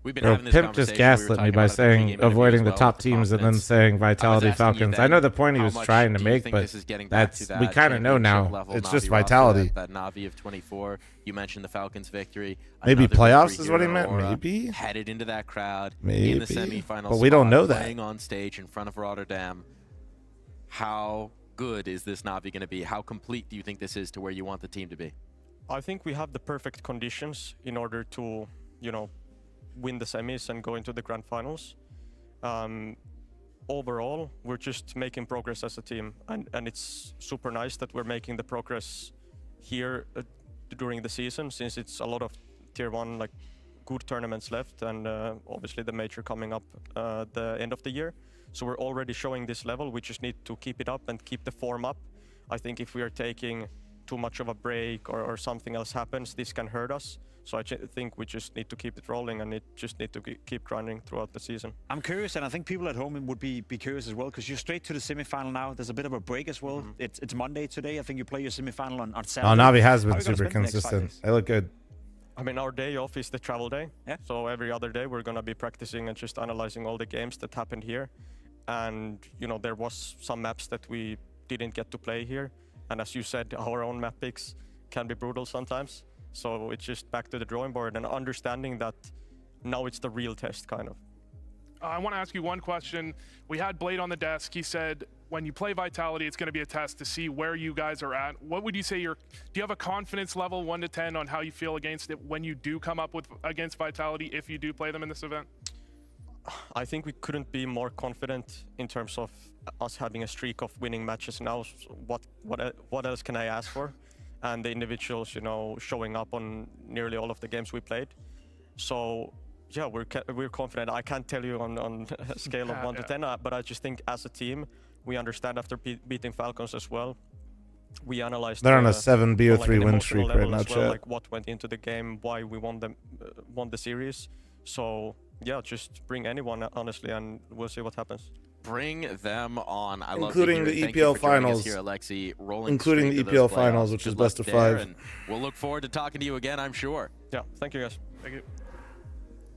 Speaker 13: We've been having this
Speaker 1: Pimp just gaslit me by saying avoiding the top teams and then saying Vitality Falcons. I know the point he was trying to make, but that's we kind of know now. It's just Vitality.
Speaker 13: That Na'Vi of 24. You mentioned the Falcons victory.
Speaker 1: Maybe playoffs is what he meant. Maybe
Speaker 13: headed into that crowd
Speaker 1: maybe
Speaker 13: in the semifinals.
Speaker 1: But we don't know that.
Speaker 13: Playing on stage in front of Rotterdam. How good is this Na'Vi going to be? How complete do you think this is to where you want the team to be?
Speaker 17: I think we have the perfect conditions in order to, you know, win the semis and go into the grand finals. Overall, we're just making progress as a team, and it's super nice that we're making the progress here during the season, since it's a lot of tier 1 like good tournaments left, and obviously the major coming up the end of the year. So we're already showing this level. We just need to keep it up and keep the form up. I think if we are taking too much of a break or something else happens, this can hurt us. So I think we just need to keep it rolling, and it just need to keep grinding throughout the season.
Speaker 14: I'm curious, and I think people at home would be curious as well, because you're straight to the semi-final now. There's a bit of a break as well. It's Monday today. I think you play your semi-final on Saturday.
Speaker 1: Oh, Na'Vi has been super consistent. They look good.
Speaker 17: I mean, our day off is the travel day. Yeah. So every other day we're going to be practicing and just analyzing all the games that happened here. And, you know, there was some maps that we didn't get to play here. And as you said, our own map picks can be brutal sometimes. So it's just back to the drawing board and understanding that now it's the real test, kind of.
Speaker 15: I want to ask you one question. We had Blade on the desk. He said, when you play Vitality, it's going to be a test to see where you guys are at. What would you say do you have a confidence level 1 to 10 on how you feel against it when you do come up against Vitality, if you do play them in this event?
Speaker 17: I think we couldn't be more confident in terms of us having a streak of winning matches now. So what else can I ask for? And the individuals, you know, showing up on nearly all of the games we played. So yeah, we're confident. I can't tell you on a scale of 1 to 10, but I just think as a team, we understand after beating Falcons as well. We analyzed.
Speaker 1: They're on a 7 BO3 win streak right now,
Speaker 17: chat. Like what went into the game, why we won the series. So yeah, just bring anyone, honestly, and we'll see what happens.
Speaker 13: Bring them on. I love
Speaker 1: including the EPL finals
Speaker 13: here, Alexi.
Speaker 1: Including the EPL finals, which is best of 5.
Speaker 13: And we'll look forward to talking to you again, I'm sure.
Speaker 17: Yeah, thank you guys.
Speaker 15: Thank you.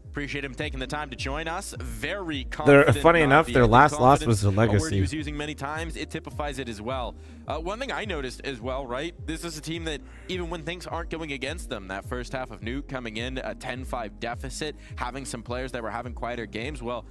Speaker 13: Appreciate him taking the time to join us. Very confident.
Speaker 1: They're funny enough. Their last loss was the Legacy.
Speaker 13: A word he was using many times. It typifies it as well. One thing I noticed as well, right? This is a team that even when things aren't going against them, that first half of Nuke coming in a 10-5 deficit, having some players that were having quieter games. Well,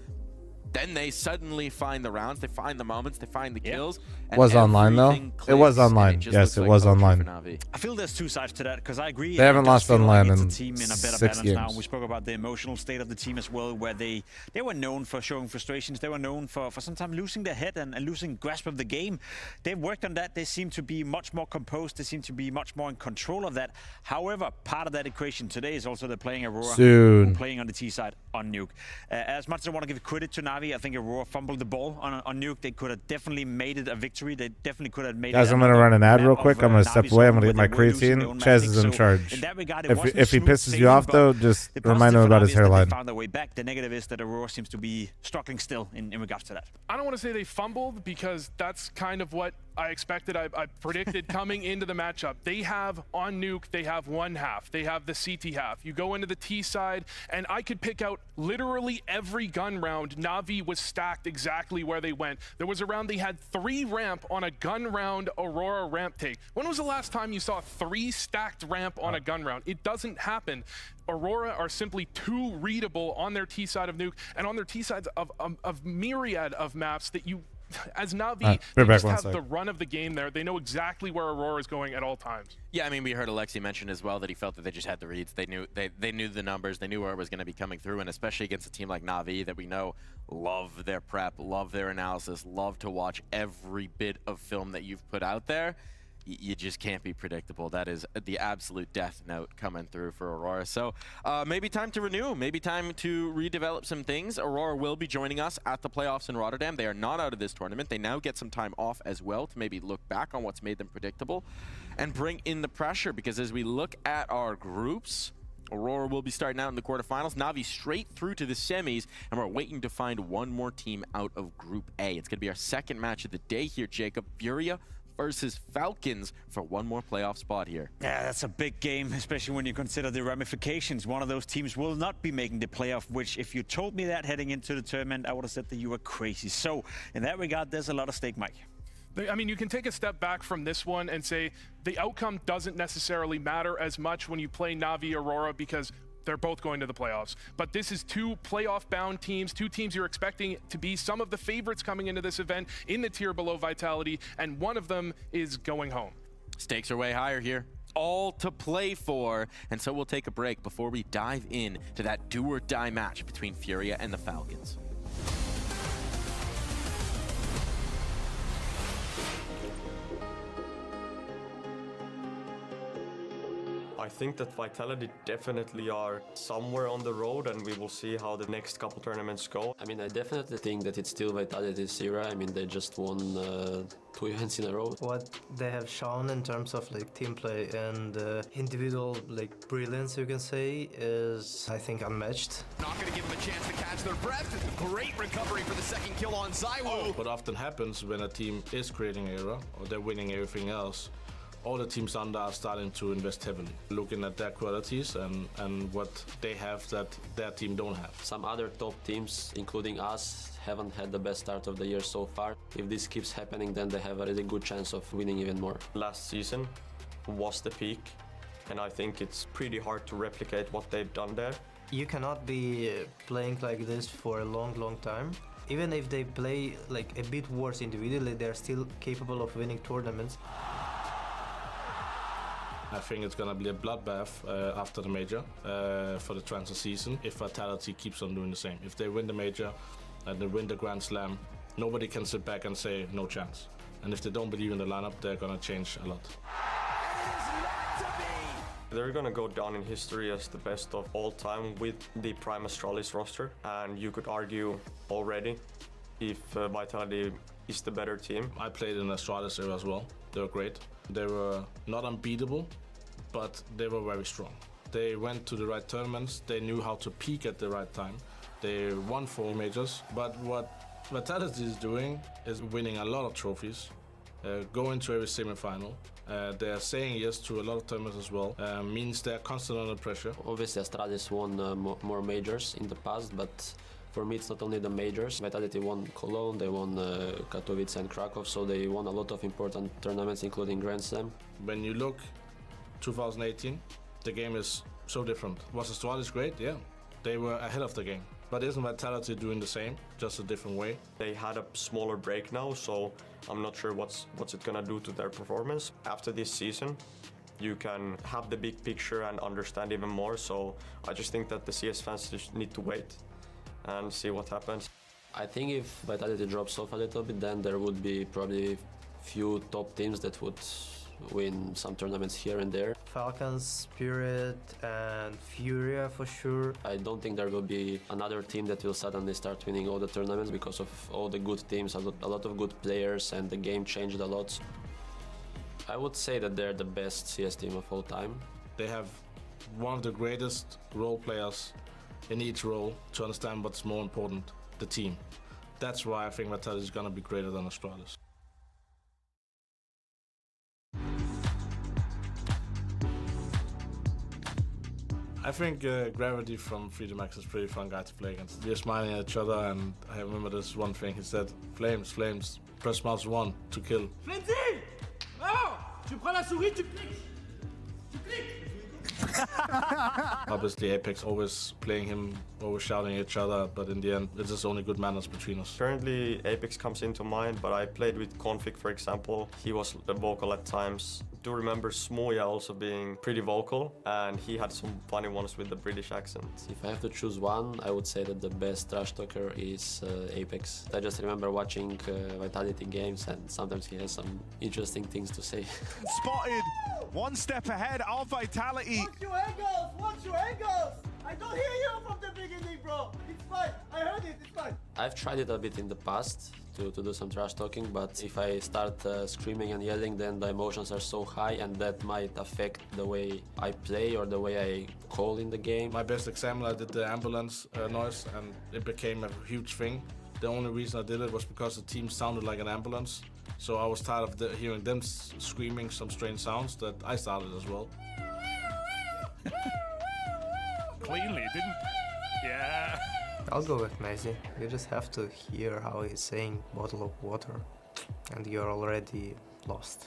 Speaker 13: then they suddenly find the rounds, they find the moments, they find the kills.
Speaker 1: It was online though. It was online. Yes, it was online.
Speaker 14: I feel there's two sides to that, because I agree.
Speaker 1: They haven't lost online in
Speaker 14: team in a better
Speaker 1: 6
Speaker 14: balance
Speaker 1: games.
Speaker 14: now. We spoke about the emotional state of the team as well, where they were known for showing frustrations. They were known for sometimes losing their head and losing grasp of the game. They've worked on that. They seem to be much more composed. They seem to be much more in control of that. However, part of that equation today is also they're playing Aurora,
Speaker 1: soon
Speaker 14: playing on the T side on Nuke. As much as I want to give credit to Na'Vi, I think Aurora fumbled the ball on Nuke. They could have definitely made it a victory. They definitely could have made
Speaker 1: Guys,
Speaker 14: it.
Speaker 1: I'm going to run an ad real quick. I'm going to step away. I'm going to get my creatine. Chaz is in charge. If he pisses you off, though, just remind him about his hairline.
Speaker 14: They found their way back. The negative is that Aurora seems to be struggling still in regards to that.
Speaker 15: I don't want to say they fumbled, because that's kind of what I expected, I predicted coming into the matchup. They have, on Nuke, they have one half. They have the CT half. You go into the T side, and I could pick out literally every gun round. Na'Vi was stacked exactly where they went. There was a round they had 3 ramp on a gun round Aurora ramp take. When was the last time you saw 3 stacked ramp on a gun round? It doesn't happen. Aurora are simply too readable on their T side of Nuke and on their T sides of myriad of maps that you, as Na'Vi, they just have the run of the game there. They know exactly where Aurora is going at all times.
Speaker 13: Yeah, I mean, we heard Alexi mention as well that he felt that they just had the reads. They knew the numbers. They knew where it was going to be coming through, and especially against a team like Na'Vi that we know love their prep, love their analysis, love to watch every bit of film that you've put out there. You just can't be predictable. That is the absolute death note coming through for Aurora. So maybe time to renew, maybe time to redevelop some things. Aurora will be joining us at the playoffs in Rotterdam. They are not out of this tournament. They now get some time off as well to maybe look back on what's made them predictable and bring in the pressure, because as we look at our groups, Aurora will be starting out in the quarterfinals, Na'Vi straight through to the semis, and we're waiting to find one more team out of Group A. It's going to be our second match of the day here, Jacob. Furia versus Falcons for one more playoff spot here.
Speaker 14: Yeah, that's a big game, especially when you consider the ramifications. One of those teams will not be making the playoff, which if you told me that heading into the tournament, I would have said that you were crazy. So in that regard, there's a lot of stake, Mike.
Speaker 15: I mean, you can take a step back from this one and say the outcome doesn't necessarily matter as much when you play Na'Vi Aurora, because they're both going to the playoffs. But this is 2 playoff-bound teams, 2 teams you're expecting to be some of the favorites coming into this event in the tier below Vitality, and one of them is going home.
Speaker 13: Stakes are way higher here. All to play for, and so we'll take a break before we dive in to that do-or-die match between Furia and the Falcons.
Speaker 17: I think that Vitality definitely are somewhere on the road, and we will see how the next couple tournaments go.
Speaker 19: I mean, I definitely think that it's still Vitality's era. I mean, they just won 2 events in a row.
Speaker 18: What they have shown in terms of like team play and individual like brilliance, you can say, is I think unmatched.
Speaker 6: Not going to give them a chance to catch their breath. Great recovery for the second kill on Zywoo.
Speaker 12: What often happens when a team is creating era or they're winning everything else, all the teams under are starting to invest heavily, looking at their qualities and what they have that their team don't have.
Speaker 19: Some other top teams, including us, haven't had the best start of the year so far. If this keeps happening, then they have a really good chance of winning even more.
Speaker 17: Last season was the peak, and I think it's pretty hard to replicate what they've done there.
Speaker 18: You cannot be playing like this for a long time. Even if they play like a bit worse individually, they're still capable of winning tournaments.
Speaker 12: I think it's going to be a bloodbath after the major for the transfer season if Vitality keeps on doing the same. If they win the major and they win the Grand Slam, nobody can sit back and say no chance. And if they don't believe in the lineup, they're going to change a lot.
Speaker 17: They're going to go down in history as the best of all time with the Prime Astralis roster. And you could argue already if Vitality is the better team.
Speaker 12: I played in Astralis era as well. They were great. They were not unbeatable, but they were very strong. They went to the right tournaments. They knew how to peak at the right time. They won 4 majors. But what Vitality is doing is winning a lot of trophies, going to every semi-final. They are saying yes to a lot of tournaments as well. Means they're constantly under pressure.
Speaker 19: Obviously, Astralis won more majors in the past, but for me, it's not only the majors. Vitality won Cologne, they won Katowice and Krakow, so they won a lot of important tournaments, including Grand Slam.
Speaker 12: When you look 2018, the game is so different. Was Astralis great? Yeah. They were ahead of the game. But isn't Vitality doing the same, just a different way?
Speaker 17: They had a smaller break now, so I'm not sure what's it gonna do to their performance. After this season, you can have the big picture and understand even more, so I just think that the CS fans just need to wait and see what happens.
Speaker 19: I think if Vitality drops off a little bit, then there would be probably few top teams that would win some tournaments here and there.
Speaker 18: Falcons, Spirit, and Furia for sure.
Speaker 19: I don't think there will be another team that will suddenly start winning all the tournaments because of all the good teams, a lot of good players, and the game changed a lot. I would say that they're the best CS team of all time.
Speaker 12: They have one of the greatest role players in each role to understand what's more important, the team. That's why I think Vitality is going to be greater than Astralis. I think Gravity from fl0m is a pretty fun guy to play against. We're smiling at each other, and I remember this one thing. He said, fl0m, press mouse 1 to kill.
Speaker 6: fl0m, oh, tu prends la souris, tu cliques. Tu cliques.
Speaker 12: Obviously, Apex always playing him, always shouting at each other, but in the end, it's just only good manners between us.
Speaker 17: Currently, Apex comes into mind, but I played with Config, for example. He was vocal at times. I do remember Smoya also being pretty vocal, and he had some funny ones with the British accent.
Speaker 19: If I have to choose one, I would say that the best trash talker is Apex. I just remember watching Vitality games, and sometimes he has some interesting things to say.
Speaker 6: Spotted, one step ahead of Vitality. Watch your angles, watch your angles. I don't hear you from the beginning, bro. It's fine, I heard it, it's fine.
Speaker 19: I've tried it a bit in the past to do some trash talking, but if I start screaming and yelling, then the emotions are so high, and that might affect the way I play or the way I call in the game.
Speaker 12: My best example, I did the ambulance noise, and it became a huge thing. The only reason I did it was because the team sounded like an ambulance. So I was tired of hearing them screaming some strange sounds that I started as well.
Speaker 2: Cleanly, didn't... Yeah.
Speaker 18: I'll go with Messi. You just have to hear how he's saying bottle of water, and you're already lost.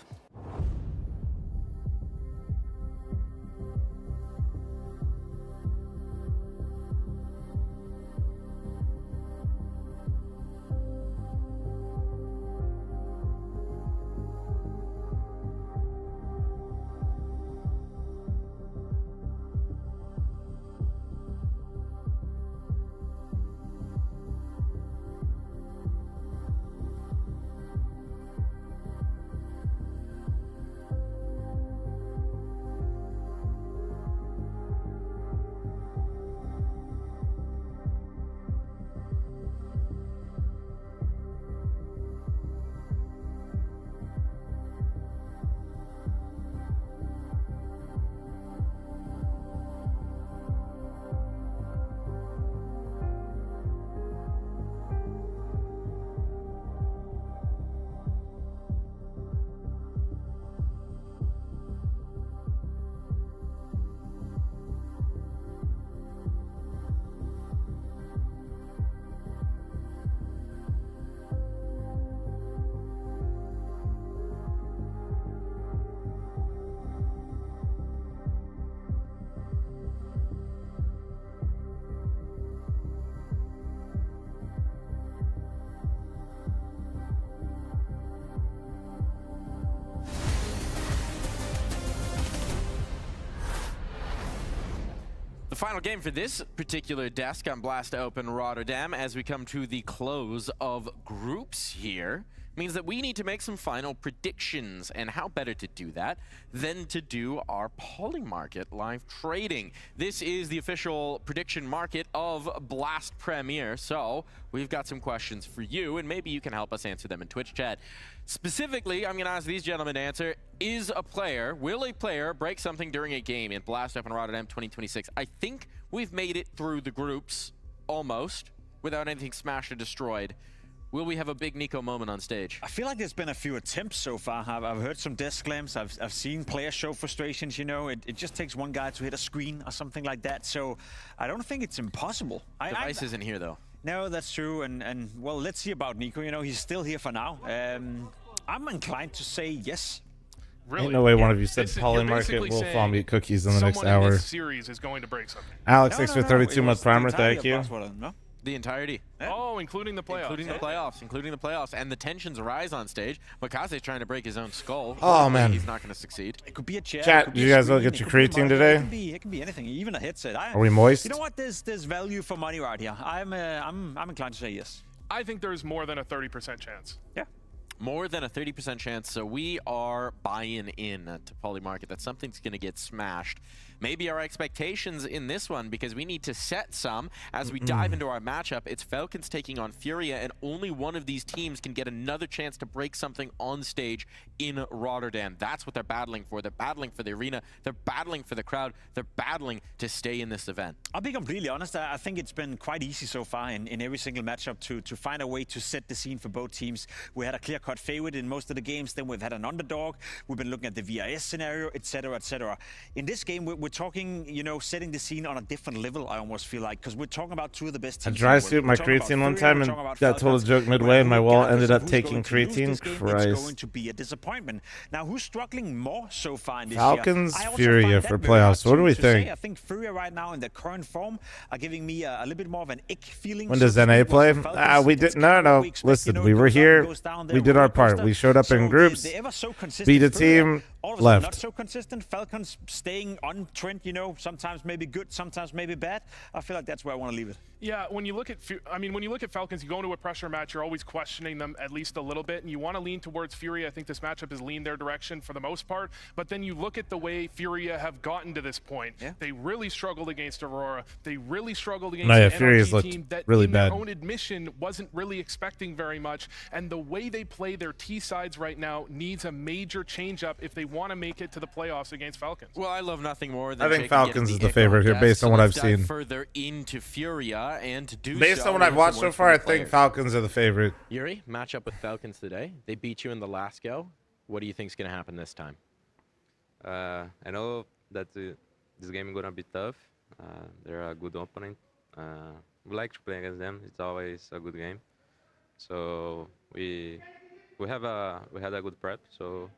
Speaker 13: The final game for this particular desk on Blast Open Rotterdam, as we come to the close of groups here, means that we need to make some final predictions. And how better to do that than to do our Polymarket live trading. This is the official prediction market of Blast Premier. So we've got some questions for you, and maybe you can help us answer them in Twitch chat. Specifically, I'm going to ask these gentlemen to answer, will a player break something during a game in Blast Open Rotterdam 2026? I think we've made it through the groups, almost, without anything smashed or destroyed. Will we have a big Nico moment on stage?
Speaker 14: I feel like there's been a few attempts so far. I've heard some desk slams. I've seen players show frustrations, you know. It just takes one guy to hit a screen or something like that. So I don't think it's impossible.
Speaker 13: Device isn't here, though.
Speaker 14: No, that's true. And well, let's see about Nico. You know, he's still here for now. I'm inclined to say yes.
Speaker 1: Really? Ain't no way one of you said Polymarket will fl0m eat cookies in the next hour.
Speaker 15: In this series is going to break something.
Speaker 1: Alex, thanks for 32-month primer. Thank you.
Speaker 13: The entirety.
Speaker 15: Oh, including the playoffs.
Speaker 13: Including the playoffs. And the tensions rise on stage. Makaze's trying to break his own skull.
Speaker 1: Oh, man.
Speaker 13: He's not going to succeed.
Speaker 14: It could be a chair.
Speaker 1: Chat, did you guys look at your creatine today?
Speaker 14: It can be anything, even a headset.
Speaker 1: Are we moist?
Speaker 14: You know what? There's value for money right here. I'm inclined to say yes.
Speaker 15: I think there's more than a 30% chance.
Speaker 14: Yeah.
Speaker 13: More than a 30% chance, so we are buying in to Polymarket that something's going to get smashed. Maybe our expectations in this one, because we need to set some as we dive into our matchup. It's Falcons taking on Furia, and only one of these teams can get another chance to break something on stage in Rotterdam. That's what they're battling for. They're battling for the arena. They're battling for the crowd. They're battling to stay in this event.
Speaker 14: I'll be completely honest. I think it's been quite easy so far in every single matchup to find a way to set the scene for both teams. We had a clear clear-cut favorite in most of the games. Then we've had an underdog. We've been looking at the VIS scenario, etc., etc. In this game, we're talking, you know, setting the scene on a different level, I almost feel like, because we're talking about two of the best
Speaker 1: I
Speaker 14: teams.
Speaker 1: dry suit my creatine one time and got told a joke midway, and my wall ended up taking creatine. Christ.
Speaker 14: It's going to be a disappointment. Now, who's struggling more so far in this
Speaker 1: Falcons,
Speaker 14: year?
Speaker 1: Furia for playoffs. What do we think?
Speaker 14: I think Furia right now in their current form are giving me a little bit more of an ick feeling.
Speaker 1: When does NA play? We did no. Listen, we were here. We did our part. We showed up in groups, beat a team, left.
Speaker 14: Not so consistent. Falcons staying on trend. You know, sometimes maybe good, sometimes maybe bad. I feel like that's where I want to leave it.
Speaker 15: Yeah, when you look at, when you look at Falcons, you go into a pressure match, you're always questioning them at least a little bit, and you want to lean towards Furia. I think this matchup has leaned their direction for the most part, but then you look at the way Furia have gotten to this point. Yeah. They really struggled against Aurora. They really struggled against an NRG team that
Speaker 1: really
Speaker 15: in
Speaker 1: bad.
Speaker 15: their own admission wasn't really expecting very much, and the way they play their T sides right now needs a major change-up if they want to make it to the playoffs against Falcons.
Speaker 13: Well, I love nothing more than
Speaker 1: I think Falcons is the favorite here based on what I've seen.
Speaker 13: Further into Furia and to do
Speaker 1: based on what I've watched so far, I think Falcons are the favorite.
Speaker 16: Yuri, matchup with Falcons today. They beat you in the last go. What do you think is going to happen this time?
Speaker 20: I know that this game is going to be tough. They're a good opponent. We like to play against them. It's always a good game. So we had a good prep. So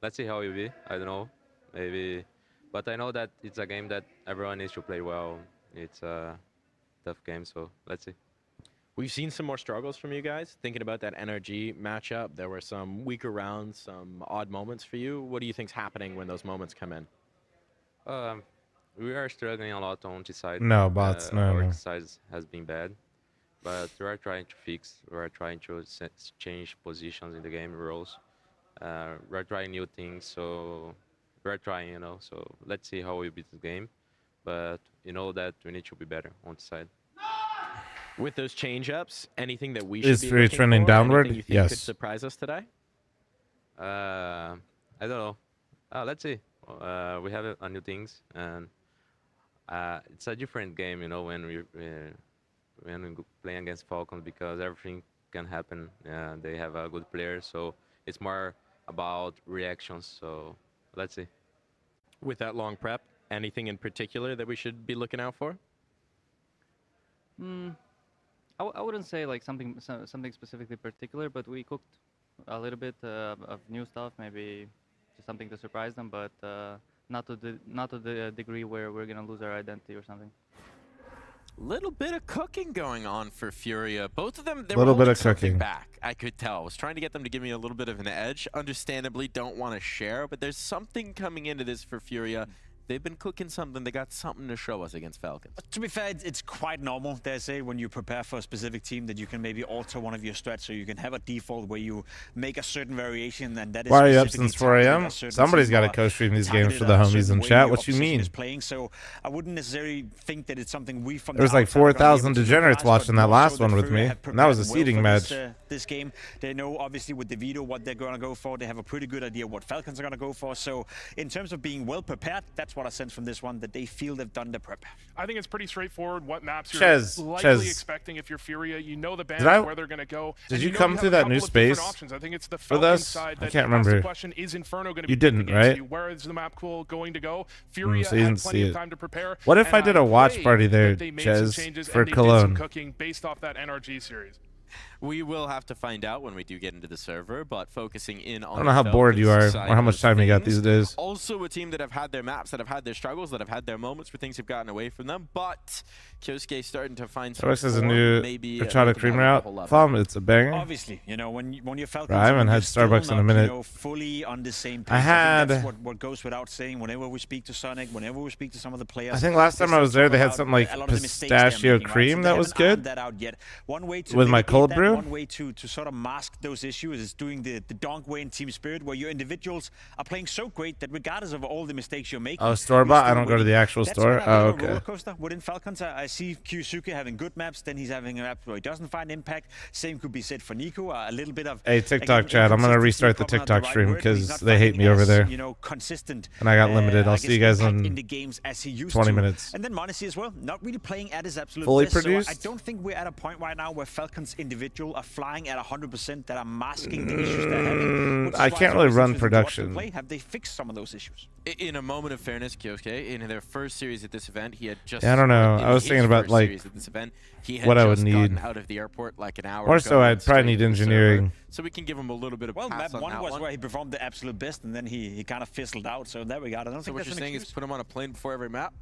Speaker 20: let's see how it will be. I don't know, maybe, but I know that it's a game that everyone needs to play well. It's a tough game, so let's see.
Speaker 16: We've seen some more struggles from you guys. Thinking about that NRG matchup, there were some weaker rounds, some odd moments for you. What do you think's happening when those moments come in?
Speaker 20: We are struggling a lot on T side.
Speaker 1: No, bots,
Speaker 20: our side has been bad, but we are trying to fix. We are trying to change positions in the game, roles. We're trying new things, so we're trying, you know. So let's see how we beat the game, but you know that we need to be better on the side.
Speaker 16: With those change-ups, anything that we should be
Speaker 1: Furia trending downward?
Speaker 16: You think
Speaker 1: Yes.
Speaker 16: could surprise us today?
Speaker 20: I don't know. Let's see. We have a new things, and it's a different game, you know, when we play against Falcons, because everything can happen. They have a good player, so it's more about reactions. So let's see.
Speaker 16: With that long prep, anything in particular that we should be looking out for?
Speaker 21: I wouldn't say like something specifically particular, but we cooked a little bit of new stuff, maybe just something to surprise them, but not to the degree where we're gonna lose our identity or something.
Speaker 13: Little bit of cooking going on for Furia. Both of them, they
Speaker 1: Little
Speaker 13: were
Speaker 1: bit
Speaker 13: holding
Speaker 1: of
Speaker 13: something
Speaker 1: cooking.
Speaker 13: back. I could tell. I was trying to get them to give me a little bit of an edge. Understandably, don't want to share, but there's something coming into this for Furia. They've been cooking something. They got something to show us against Falcons.
Speaker 14: To be fair, it's quite normal, dare I say, when you prepare for a specific team that you can maybe alter one of your strats, so you can have a default where you make a certain variation, and that is.
Speaker 1: Why are you up since 4 a.m.? Somebody's got to co-stream these games for the homies in chat. What you mean?
Speaker 14: Playing, so I wouldn't necessarily think that it's something we from
Speaker 1: There was like 4,000 degenerates watching that last one with me, and that was a seeding match.
Speaker 14: This game, they know obviously with the veto what they're going to go for. They have a pretty good idea what Falcons are going to go for. So in terms of being well prepared, that's what I sense from this one, that they feel they've done the prep.
Speaker 15: I think it's pretty straightforward what maps you're likely expecting if you're Furia. You know the bands where they're going to go.
Speaker 1: Did you come through that new space
Speaker 15: I think it's the
Speaker 1: for
Speaker 15: Falcons
Speaker 1: this?
Speaker 15: side
Speaker 1: I
Speaker 15: that
Speaker 1: can't remember.
Speaker 15: The question, is Inferno going to be
Speaker 1: You didn't, right?
Speaker 15: Where is the map pool going to go? Furia
Speaker 1: So you
Speaker 15: had
Speaker 1: didn't
Speaker 15: plenty
Speaker 1: see
Speaker 15: of
Speaker 1: it.
Speaker 15: time to prepare.
Speaker 1: What if I did a watch
Speaker 15: played
Speaker 1: party there,
Speaker 15: that they made some
Speaker 1: Ches,
Speaker 15: changes
Speaker 1: for
Speaker 15: and they did some
Speaker 1: Cologne?
Speaker 15: cooking based off that NRG series.
Speaker 13: We will have to find out when we do get into the server, but focusing in on
Speaker 1: I don't know how bored you are, or how much time you got these days.
Speaker 13: Also a team that have had their maps, that have had their struggles, that have had their moments where things have gotten away from them, but Kyosuke starting to find some
Speaker 1: Starbucks has a
Speaker 13: form,
Speaker 1: new
Speaker 13: maybe
Speaker 1: horchata creamer out. fl0m, it's a banger.
Speaker 14: Obviously, you know, when you're Falcons,
Speaker 1: Bro, I haven't had Starbucks in a minute.
Speaker 14: You know, fully on the same page.
Speaker 1: I had.
Speaker 14: think that's what goes without saying. Whenever we speak to Sonic, whenever we speak to some of the players,
Speaker 1: I think last time I was there, they had something like pistachio cream that was good.
Speaker 14: One way to
Speaker 1: with my cold brew.
Speaker 14: One way to sort of mask those issues is doing the donk way in Team Spirit, where your individuals are playing so great that regardless of all the mistakes you're making.
Speaker 1: Oh, store-bought? I don't go to the actual store? Oh, okay.
Speaker 14: Roller coaster within Falcons. I see Kyosuke having good maps, then he's having a map where he doesn't find impact. Same could be said for Nico. A little bit of.
Speaker 1: Hey, TikTok chat. I'm gonna restart the TikTok stream because they hate me over there.
Speaker 14: You know, consistent.
Speaker 1: And I got limited. I'll see you guys in
Speaker 14: the games as he used
Speaker 1: 20
Speaker 14: to.
Speaker 1: minutes.
Speaker 14: And then Monacy as well, not really playing at his absolute
Speaker 1: Fully
Speaker 14: best.
Speaker 1: produced?
Speaker 14: So I don't think we're at a point right now where Falcons individuals Fuel are flying at 100% that are masking the issues they're having.
Speaker 1: I can't really run production.
Speaker 14: Have they fixed some of those issues?
Speaker 13: In a moment of fairness, Kyosuke, in their first series at this event, he had just...
Speaker 1: Yeah, I don't know. I was thinking about like what I would need.
Speaker 13: Out of the airport like an hour
Speaker 1: Or
Speaker 13: ago.
Speaker 1: so I'd probably need engineering.
Speaker 13: So we can give him a little bit of pass
Speaker 14: map
Speaker 13: on
Speaker 14: 1
Speaker 13: that
Speaker 14: was
Speaker 13: one.
Speaker 14: where he performed the absolute best, and then he kind of fizzled out. So there we got it. I don't
Speaker 13: So
Speaker 14: think
Speaker 13: what
Speaker 14: that's
Speaker 13: you're
Speaker 14: an
Speaker 13: saying
Speaker 14: excuse.
Speaker 13: is put him on a plane before every map?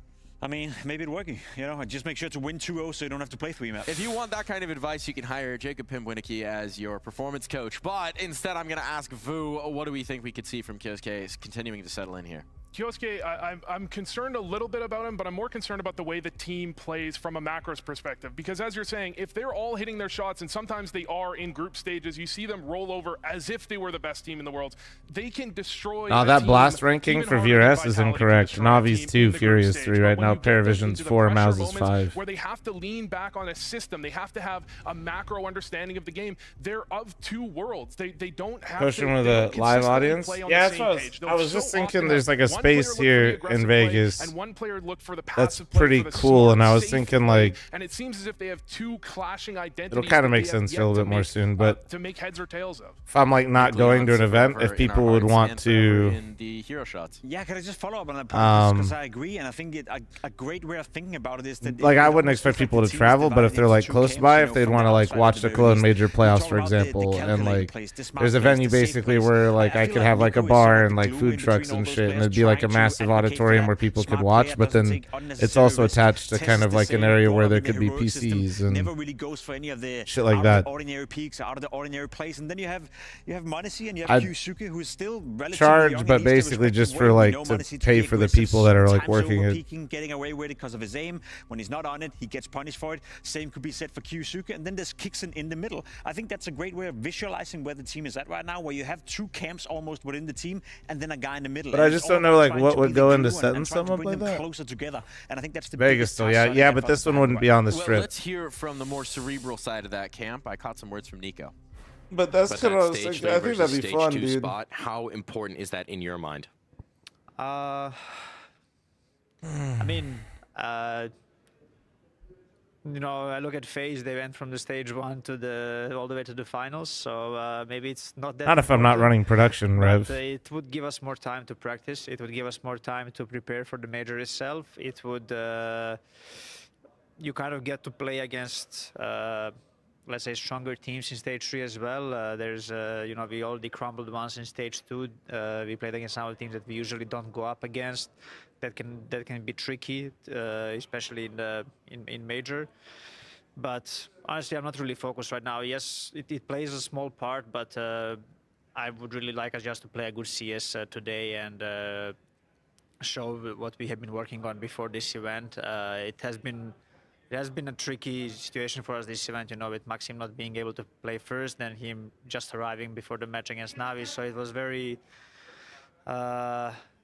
Speaker 14: I mean, maybe it's working. You know, just make sure to win 2-0 so you don't have to play 3 maps.
Speaker 13: If you want that kind of advice, you can hire Jacob Pimwinnicki as your performance coach. But instead, I'm going to ask Vu, what do we think we could see from Kyosuke continuing to settle in here?
Speaker 15: Kyosuke, I'm concerned a little bit about him, but I'm more concerned about the way the team plays from a macros perspective. Because as you're saying, if they're all hitting their shots, and sometimes they are in group stages, you see them roll over as if they were the best team in the world. They can destroy.
Speaker 1: No, that blast ranking for VRS is incorrect. Navi's 2, Furia's 3 right now. Paravision's 4, Mouse is 5.
Speaker 15: Where they have to lean back on a system, they have to have a macro understanding of the game. They're of 2 worlds. They don't have.
Speaker 1: Pushing with a live audience. Yeah, that's what I was just thinking. There's like a space here in Vegas.
Speaker 15: And one player looked for the
Speaker 1: that's pretty cool. And I was thinking like,
Speaker 15: and it seems as if they have 2 clashing identities.
Speaker 1: It'll kind of make sense a little bit more soon. But
Speaker 15: to make heads or tails of.
Speaker 1: If I'm like not going to an event, if people would want to.
Speaker 13: In the hero shots.
Speaker 14: Yeah, can I just follow up on that point? Because I agree, and I think a great way of thinking about it is that
Speaker 1: like I wouldn't expect people to travel, but if they're like close by, if they'd want to like watch the Cologne Major playoffs, for example, and like there's a venue basically where like I could have like a bar and like food trucks and shit, and it'd be like a massive auditorium where people could watch, but then it's also attached to kind of like an area where there could be PCs and
Speaker 14: never really goes for any of the
Speaker 1: shit like that.
Speaker 14: Ordinary peaks, out of the ordinary place, and then you have Monesi and you have Kyusuke, who's still relatively
Speaker 1: charge,
Speaker 14: young,
Speaker 1: but basically just for like to pay for the people that are like working it.
Speaker 14: Getting away with it because of his aim. When he's not on it, he gets punished for it. Same could be said for Kyusuke, and then there's Kixen in the middle. I think that's a great way of visualizing where the team is at right now, where you have 2 camps almost within the team, and then a guy in the middle.
Speaker 1: But I just don't know like what would go into setting someone like that.
Speaker 14: Closer together, and I think that's the
Speaker 1: Vegas still, yeah, but this one wouldn't be on the strip.
Speaker 13: Let's hear from the more cerebral side of that camp. I caught some words from Nico.
Speaker 1: But that's kind of, I think that'd be fun, dude.
Speaker 16: Spot, how important is that in your mind?
Speaker 8: I mean, you know, I look at FaZe, they went from the stage 1 to all the way to the finals, so maybe it's not that.
Speaker 1: Not if I'm not running production, Rev.
Speaker 8: It would give us more time to practice. It would give us more time to prepare for the major itself. It would, you kind of get to play against, let's say, stronger teams in stage 3 as well. There's, you know, we already crumbled once in stage 2. We played against some of the teams that we usually don't go up against. That can be tricky, especially in major. But honestly, I'm not really focused right now. Yes, it plays a small part, but I would really like us just to play a good CS today and show what we have been working on before this event. It has been a tricky situation for us this event, you know, with Maxim not being able to play first, then him just arriving before the match against Navi. So it was very.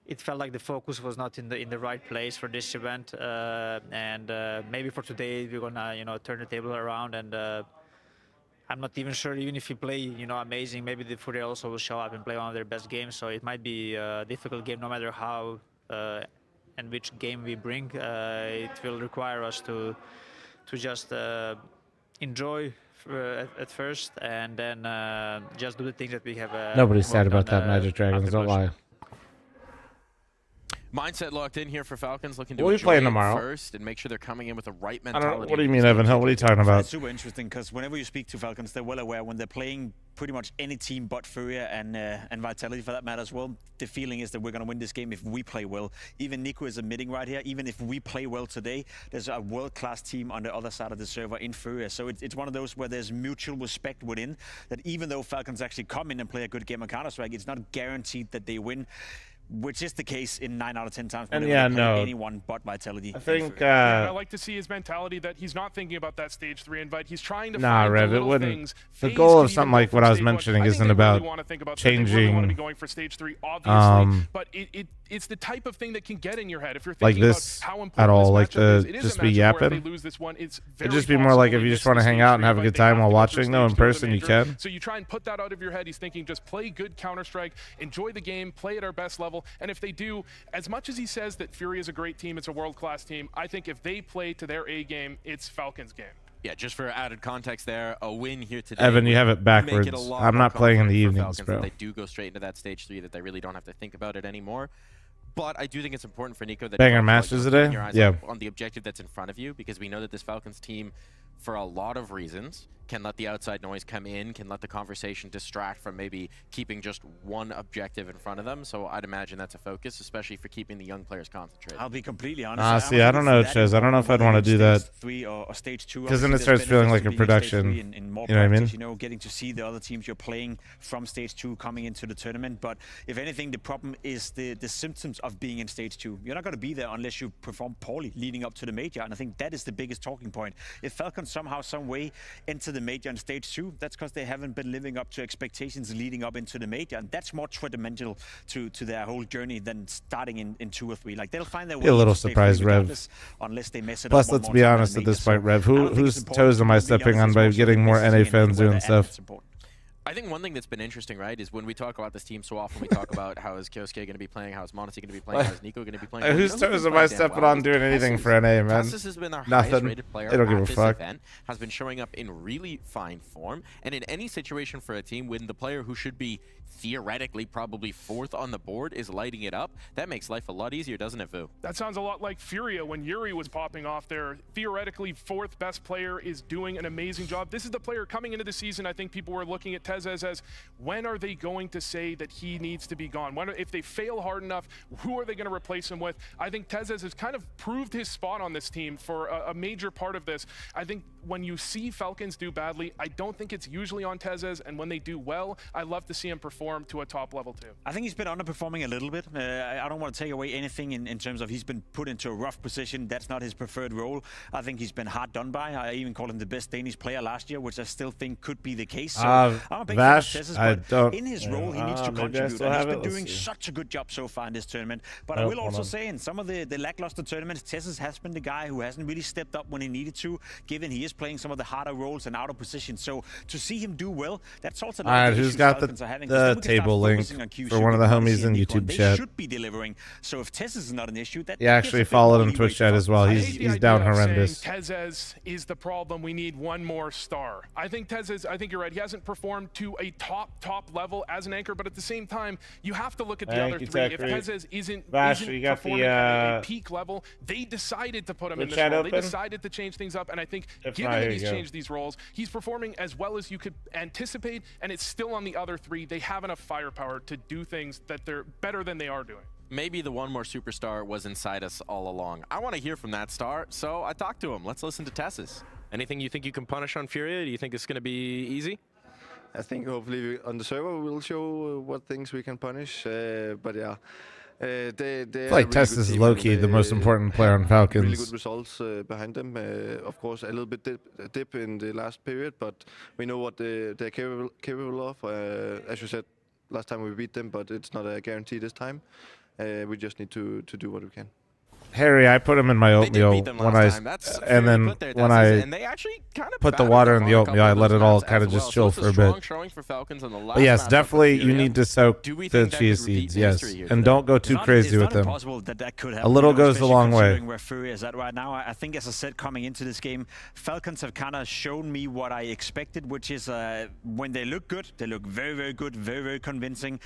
Speaker 8: It felt like the focus was not in the right place for this event, and maybe for today we're gonna turn the table around, and I'm not even sure even if we play amazing, maybe the Furia also will show up and play one of their best games. So it might be a difficult game no matter how and which game we bring. It will require us to just enjoy at first, and then just do the things that we have.
Speaker 1: Nobody's sad about that, Magic Dragons. Don't lie.
Speaker 13: Mindset locked in here for Falcons, looking to
Speaker 1: What are we playing tomorrow?
Speaker 13: First and make sure they're coming in with the right
Speaker 1: I
Speaker 13: mentality.
Speaker 1: don't know. What do you mean, Evan? What are you talking about?
Speaker 14: It's super interesting because whenever you speak to Falcons, they're well aware when they're playing pretty much any team but Furia and Vitality for that matter as well. The feeling is that we're going to win this game if we play well. Even Nico is admitting right here, even if we play well today, there's a world-class team on the other side of the server in Furia. So it's one of those where there's mutual respect within, that even though Falcons actually come in and play a good game of Counter-Strike, it's not guaranteed that they win. Which is the case in 9 out of 10 times when they play anyone but Vitality.
Speaker 1: I think
Speaker 15: I like to see his mentality that he's not thinking about that stage 3 invite. He's trying to
Speaker 1: Nah,
Speaker 15: find
Speaker 1: Rev,
Speaker 15: the
Speaker 1: it
Speaker 15: little
Speaker 1: wouldn't.
Speaker 15: things.
Speaker 1: The
Speaker 15: FaZe
Speaker 1: goal
Speaker 15: can
Speaker 1: of something
Speaker 15: even
Speaker 1: like
Speaker 15: go
Speaker 1: what
Speaker 15: for
Speaker 1: I was
Speaker 15: stage 1.
Speaker 1: mentioning
Speaker 15: I think
Speaker 1: isn't
Speaker 15: they
Speaker 1: about
Speaker 15: really want to think about that. They really want to be
Speaker 1: changing.
Speaker 15: going for stage 3, obviously. But it's the type of thing that can get in your head if you're
Speaker 1: Like
Speaker 15: thinking
Speaker 1: this
Speaker 15: about how important
Speaker 1: at all,
Speaker 15: this
Speaker 1: like
Speaker 15: matchup is.
Speaker 1: the
Speaker 15: It is
Speaker 1: just
Speaker 15: a
Speaker 1: be
Speaker 15: matchup where if
Speaker 1: yapping.
Speaker 15: they lose this one, it's
Speaker 1: It'd
Speaker 15: very
Speaker 1: just be more like if
Speaker 15: possible
Speaker 1: you
Speaker 15: they
Speaker 1: just
Speaker 15: miss
Speaker 1: want to
Speaker 15: the
Speaker 1: hang
Speaker 15: stage
Speaker 1: out and
Speaker 15: 3
Speaker 1: have a
Speaker 15: invite.
Speaker 1: good
Speaker 15: They
Speaker 1: time
Speaker 15: have
Speaker 1: while
Speaker 15: to go for
Speaker 1: watching, though, in
Speaker 15: stage 2 of the
Speaker 1: person, you
Speaker 15: major.
Speaker 1: can.
Speaker 15: So you try and put that out of your head. He's thinking just play good Counter-Strike, enjoy the game, play at our best level. And if they do, as much as he says that Furia is a great team, it's a world-class team, I think if they play to their A game, it's Falcons' game.
Speaker 13: Yeah, just for added context there, a win here today.
Speaker 1: Evan, you have it
Speaker 13: make
Speaker 1: backwards.
Speaker 13: a lot
Speaker 1: I'm
Speaker 13: more
Speaker 1: not playing in the
Speaker 13: confident for
Speaker 1: evenings,
Speaker 13: Falcons
Speaker 1: bro.
Speaker 13: that they do go straight into that stage 3, that they really don't have to think about it anymore. But I do think it's important for Nico that
Speaker 1: Banger
Speaker 13: you
Speaker 1: matches
Speaker 13: keep
Speaker 1: today?
Speaker 13: your eyes
Speaker 1: Yeah.
Speaker 13: on the objective that's in front of you, because we know that this Falcons team, for a lot of reasons, can let the outside noise come in, can let the conversation distract from maybe keeping just one objective in front of them. So I'd imagine that's a focus, especially for keeping the young players concentrated.
Speaker 14: I'll be completely honest.
Speaker 1: See, I don't know, Chez. I don't know if I'd want to do that. Because then it starts feeling like a production. You know what I mean?
Speaker 14: You know, getting to see the other teams you're playing from stage 2 coming into the tournament. But if anything, the problem is the symptoms of being in stage 2. You're not going to be there unless you perform poorly leading up to the major. And I think that is the biggest talking point. If Falcons somehow, some way enter the major in stage 2, that's because they haven't been living up to expectations leading up into the major. And that's more detrimental to their whole journey than starting in 2 or 3. Like, they'll find their way.
Speaker 1: Be a little surprised, Rev.
Speaker 14: Unless they mess it
Speaker 1: Plus,
Speaker 14: up one
Speaker 1: let's
Speaker 14: more
Speaker 1: be
Speaker 14: time in
Speaker 1: honest
Speaker 14: the
Speaker 1: at this
Speaker 14: major.
Speaker 1: point, Rev.
Speaker 14: So I don't think
Speaker 1: Whose
Speaker 14: it's important.
Speaker 1: toes am I
Speaker 14: To be
Speaker 1: stepping
Speaker 14: honest,
Speaker 1: on
Speaker 14: it's
Speaker 1: by
Speaker 14: more so
Speaker 1: getting
Speaker 14: the
Speaker 1: more
Speaker 14: messaging
Speaker 1: NA
Speaker 14: and
Speaker 1: fans
Speaker 14: where
Speaker 1: doing
Speaker 14: they're at
Speaker 1: stuff?
Speaker 14: that's important.
Speaker 13: I think one thing that's been interesting, right, is when we talk about this team so often, we talk about how is Kyosuke going to be playing, how is Monty going to be playing, how is Nico going to be playing.
Speaker 1: Whose toes am I stepping on doing anything for NA, man?
Speaker 13: Tessus has been our
Speaker 1: Nothing.
Speaker 13: highest rated player
Speaker 1: They don't give
Speaker 13: at
Speaker 1: a
Speaker 13: this
Speaker 1: fuck.
Speaker 13: event, has been showing up in really fine form, and in any situation for a team when the player who should be theoretically probably 4th on the board is lighting it up, that makes life a lot easier, doesn't it, Vu?
Speaker 15: That sounds a lot like Furia when Yuri was popping off there. Theoretically, 4th best player is doing an amazing job. This is the player coming into the season. I think people were looking at Tezes as, when are they going to say that he needs to be gone? If they fail hard enough, who are they going to replace him with? I think Tezes has kind of proved his spot on this team for a major part of this. I think when you see Falcons do badly, I don't think it's usually on Tezes, and when they do well, I love to see him perform to a top level too.
Speaker 14: I think he's been underperforming a little bit. I don't want to take away anything in terms of he's been put into a rough position. That's not his preferred role. I think he's been hard done by. I even called him the best Danish player last year, which I still think could be the case. So I'm a big fan of
Speaker 1: Vash,
Speaker 14: Tezes,
Speaker 1: I
Speaker 14: but
Speaker 1: don't.
Speaker 14: in his role, he needs to
Speaker 1: maybe I
Speaker 14: contribute.
Speaker 1: still
Speaker 14: And he's
Speaker 1: have
Speaker 14: been
Speaker 1: it. Let's
Speaker 14: doing
Speaker 1: see.
Speaker 14: such a good job so far in this tournament. But I
Speaker 1: Nope,
Speaker 14: will
Speaker 1: hold
Speaker 14: also
Speaker 1: on.
Speaker 14: say in some of the lackluster tournaments, Tezes has been the guy who hasn't really stepped up when he needed to, given he is playing some of the harder roles and out of position. So to see him do well, that's also
Speaker 1: All right,
Speaker 14: the
Speaker 1: who's
Speaker 14: issues
Speaker 1: got
Speaker 14: Falcons are having, 'cause
Speaker 1: the
Speaker 14: then we can start
Speaker 1: table link
Speaker 14: focusing on
Speaker 1: for one of the
Speaker 14: QC,
Speaker 1: homies in
Speaker 14: Nico, and
Speaker 1: YouTube
Speaker 14: they
Speaker 1: chat?
Speaker 14: should be delivering. So if Tezes is not an issue, that
Speaker 1: Yeah,
Speaker 14: gives
Speaker 1: actually
Speaker 14: a bit
Speaker 1: followed
Speaker 14: more
Speaker 1: him
Speaker 14: leeway
Speaker 1: Twitch
Speaker 14: to
Speaker 1: chat as
Speaker 14: Falcons.
Speaker 1: well.
Speaker 15: I
Speaker 1: He's
Speaker 15: hate the
Speaker 1: he's
Speaker 15: idea
Speaker 1: down
Speaker 15: of
Speaker 1: horrendous.
Speaker 15: saying Tezes is the problem. We need one more star. I think Tezes, I think you're right. He hasn't performed to a top level as an anchor, but at the same time, you have to look at the
Speaker 1: Thank
Speaker 15: other
Speaker 1: you,
Speaker 15: 3. If
Speaker 1: Zachary.
Speaker 15: Tezes isn't
Speaker 1: Vash, you got
Speaker 15: performing
Speaker 1: the,
Speaker 15: at a peak level, they decided to put him
Speaker 1: the
Speaker 15: in this
Speaker 1: chat
Speaker 15: role.
Speaker 1: open?
Speaker 15: They decided to change things up, and I think
Speaker 1: If
Speaker 15: given
Speaker 1: not,
Speaker 15: that
Speaker 1: here
Speaker 15: he's
Speaker 1: you go.
Speaker 15: changed these roles, he's performing as well as you could anticipate, and it's still on the other 3. They have enough firepower to do things that they're better than they are doing.
Speaker 13: Maybe the one more superstar was inside us all along. I want to hear from that star, so I talked to him. Let's listen to Tessus.
Speaker 16: Anything you think you can punish on Furia? Do you think it's going to be easy?
Speaker 7: I think hopefully on the server we'll show what things we can punish. But yeah, they
Speaker 1: I feel like
Speaker 7: are a really
Speaker 1: Tessus
Speaker 7: good
Speaker 1: is
Speaker 7: team
Speaker 1: low-key
Speaker 7: and
Speaker 1: the most important player on
Speaker 7: really
Speaker 1: Falcons.
Speaker 7: good results behind them. Of course, a little bit dip in the last period, but we know what they're capable of. As you said last time we beat them, but it's not a guarantee this time. We just need to do what we can.
Speaker 1: Harry, I put him in my oatmeal when I, and then when I
Speaker 13: and they actually kind of
Speaker 1: put the water in the oatmeal, I let it all kind of just chill for a bit. But yes, definitely you need to soak the chia seeds, yes, and don't go too crazy with them. A little goes a long way.
Speaker 14: Where Furia is at right now, I think, as I said, coming into this game, Falcons have kind of shown me what I expected, which is when they look good, they look very, very good, very, very convincing,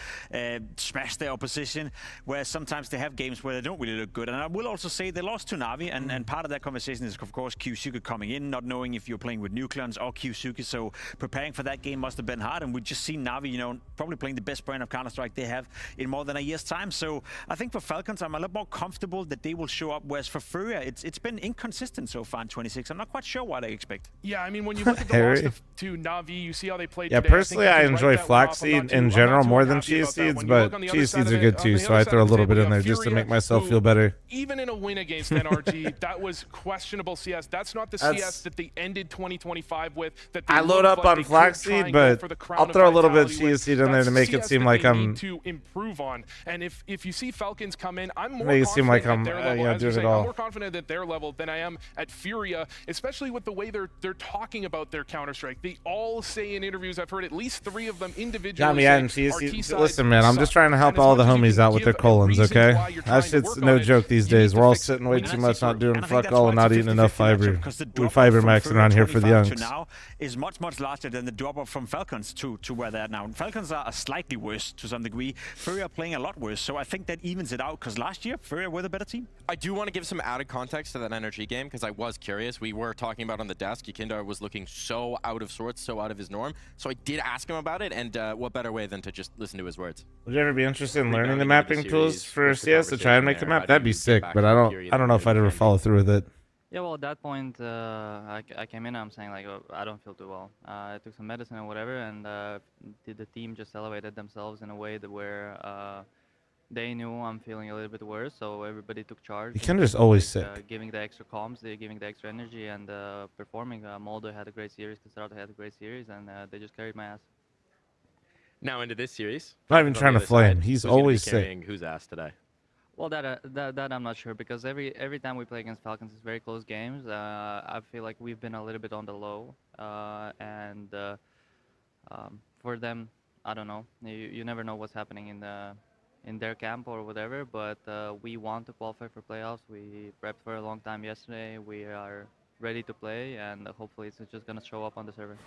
Speaker 14: smash their opposition, whereas sometimes they have games where they don't really look good. And I will also say they lost to Na'Vi, and part of that conversation is, of course, QSuke coming in, not knowing if you're playing with Nucleons or QSuke, so preparing for that game must have been hard, and we just seen Na'Vi, you know, probably playing the best brand of Counter-Strike they have in more than a year's time. So I think for Falcons, I'm a lot more comfortable that they will show up, whereas for Furia, it's been inconsistent so far in 26. I'm not quite sure what I expect.
Speaker 15: Yeah, I mean, when you look at the loss to Na'Vi, you see how they played
Speaker 1: Yeah,
Speaker 15: today.
Speaker 1: personally, I enjoy flaxseed in general more than chia seeds, but chia seeds are good too, so I throw a little bit in there just to make myself feel better.
Speaker 15: Even in a win against NRG, that was questionable CS. That's not the CS that they ended 2025 with. That they
Speaker 1: I load up on flaxseed, but I'll throw a little bit of chia seed in there to make it seem like I'm
Speaker 15: to improve on. And if you see Falcons come in, I'm more
Speaker 1: make it seem like I'm
Speaker 15: confident at their level, as
Speaker 1: doing
Speaker 15: you
Speaker 1: it
Speaker 15: say,
Speaker 1: all.
Speaker 15: I'm more confident at their level than I am at Furia, especially with the way they're talking about their Counter-Strike. They all say in interviews, I've heard at least 3 of them individually.
Speaker 1: Got me adding chia seed. Listen, man, I'm just trying to help all the homies out with their colons, okay? That shit's no joke these days. we're all sitting way too much, not doing fuck all, and not eating enough fiber. We fiber maxing around here for the youngs.
Speaker 14: Now is much larger than the drop off from Falcons to where they're at now. Falcons are slightly worse to some degree. Furia are playing a lot worse, so I think that evens it out. Because last year Furia were the better team.
Speaker 13: I do want to give some added context to that energy game because I was curious. We were talking about on the desk, Yakindar was looking so out of sorts, so out of his norm. So I did ask him about it, and what better way than to just listen to his words.
Speaker 1: Would you ever be interested in learning the mapping tools for CS to try and make the map? That'd be sick, but I don't know if I'd ever follow through with it.
Speaker 21: Yeah, well, at that point, I came in and I'm saying, like, oh, I don't feel too well. I took some medicine or whatever, and the team just elevated themselves in a way that where they knew I'm feeling a little bit worse, so everybody took charge.
Speaker 1: Yakindar's always sick.
Speaker 21: Giving the extra comms, they're giving the extra energy, and performing. Moldo had a great series, Casardo had a great series, and they just carried my ass.
Speaker 16: Now into this series.
Speaker 1: Not even trying to flame. He's always sick.
Speaker 16: Who's ass today?
Speaker 21: Well, that I'm not sure, because every time we play against Falcons, it's very close games. I feel like we've been a little bit on the low, and for them, I don't know. You never know what's happening in their camp or whatever. But we want to qualify for playoffs. We prepped for a long time yesterday. We are ready to play, and hopefully it's just gonna show up on the server.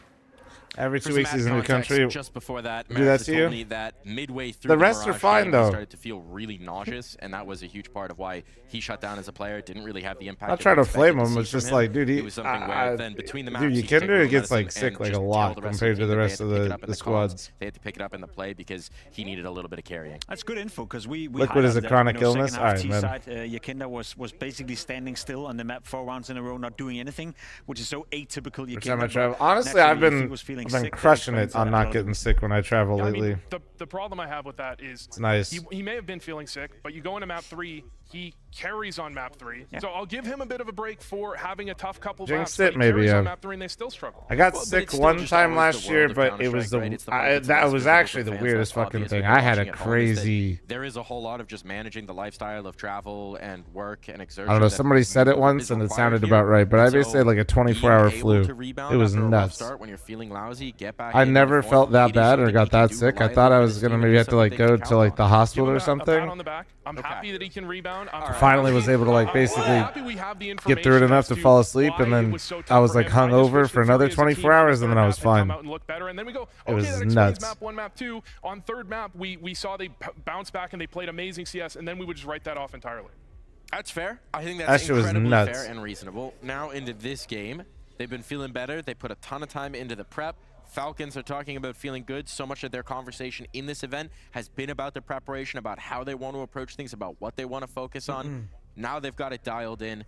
Speaker 1: Every 2 weeks he's in the country.
Speaker 13: Just before that,
Speaker 1: do that to you?
Speaker 13: Me that midway through
Speaker 1: the rest are fine though.
Speaker 13: He started to feel really nauseous, and that was a huge part of why he shut down as a player. Didn't really have the impact.
Speaker 1: Not trying to flame him. It's just like, dude,
Speaker 13: it was something where then between the maps,
Speaker 1: dude, Yakinder gets like sick like a lot compared to the rest of the squads.
Speaker 13: They had to pick it up in the play because he needed a little bit of carrying.
Speaker 14: That's good info because we
Speaker 1: Liquid is a chronic illness. All right, man.
Speaker 14: Yakinder was basically standing still on the map 4 rounds in a row, not doing anything, which is so atypical. Yakinder.
Speaker 1: Honestly, I've been crushing it on not getting sick when I travel lately.
Speaker 15: I mean, the problem I have with that is
Speaker 1: it's nice.
Speaker 15: He may have been feeling sick, but you go into map 3, he carries on map 3. Yeah. So I'll give him a bit of a break for having a tough couple maps.
Speaker 1: It maybe,
Speaker 15: on map 3 and they still struggle.
Speaker 1: I got sick one time last year, but it was that was actually the weirdest fucking thing. I had a crazy.
Speaker 13: There is a whole lot of just managing the lifestyle of travel and work and exertion.
Speaker 1: I don't know. Somebody said it once and it sounded about right, but I basically had like a 24-hour flu. It was nuts.
Speaker 13: When you're feeling lousy, get back.
Speaker 1: I never felt that bad or got that sick. I thought I was gonna maybe have to like go to like the hospital or something.
Speaker 15: I'm happy that he can rebound.
Speaker 1: Finally was able to like basically get through it enough to fall asleep, and then I was like hung over for another 24 hours, and then I was fine. It was nuts.
Speaker 15: Map 1, map 2. On third map, we saw they bounced back and they played amazing CS, and then we would just write that off entirely.
Speaker 13: That's fair. I think that's incredibly fair and reasonable. Now into this game, they've been feeling better. They put a ton of time into the prep. Falcons are talking about feeling good. So much of their conversation in this event has been about the preparation, about how they want to approach things, about what they want to focus on. Now they've got it dialed in.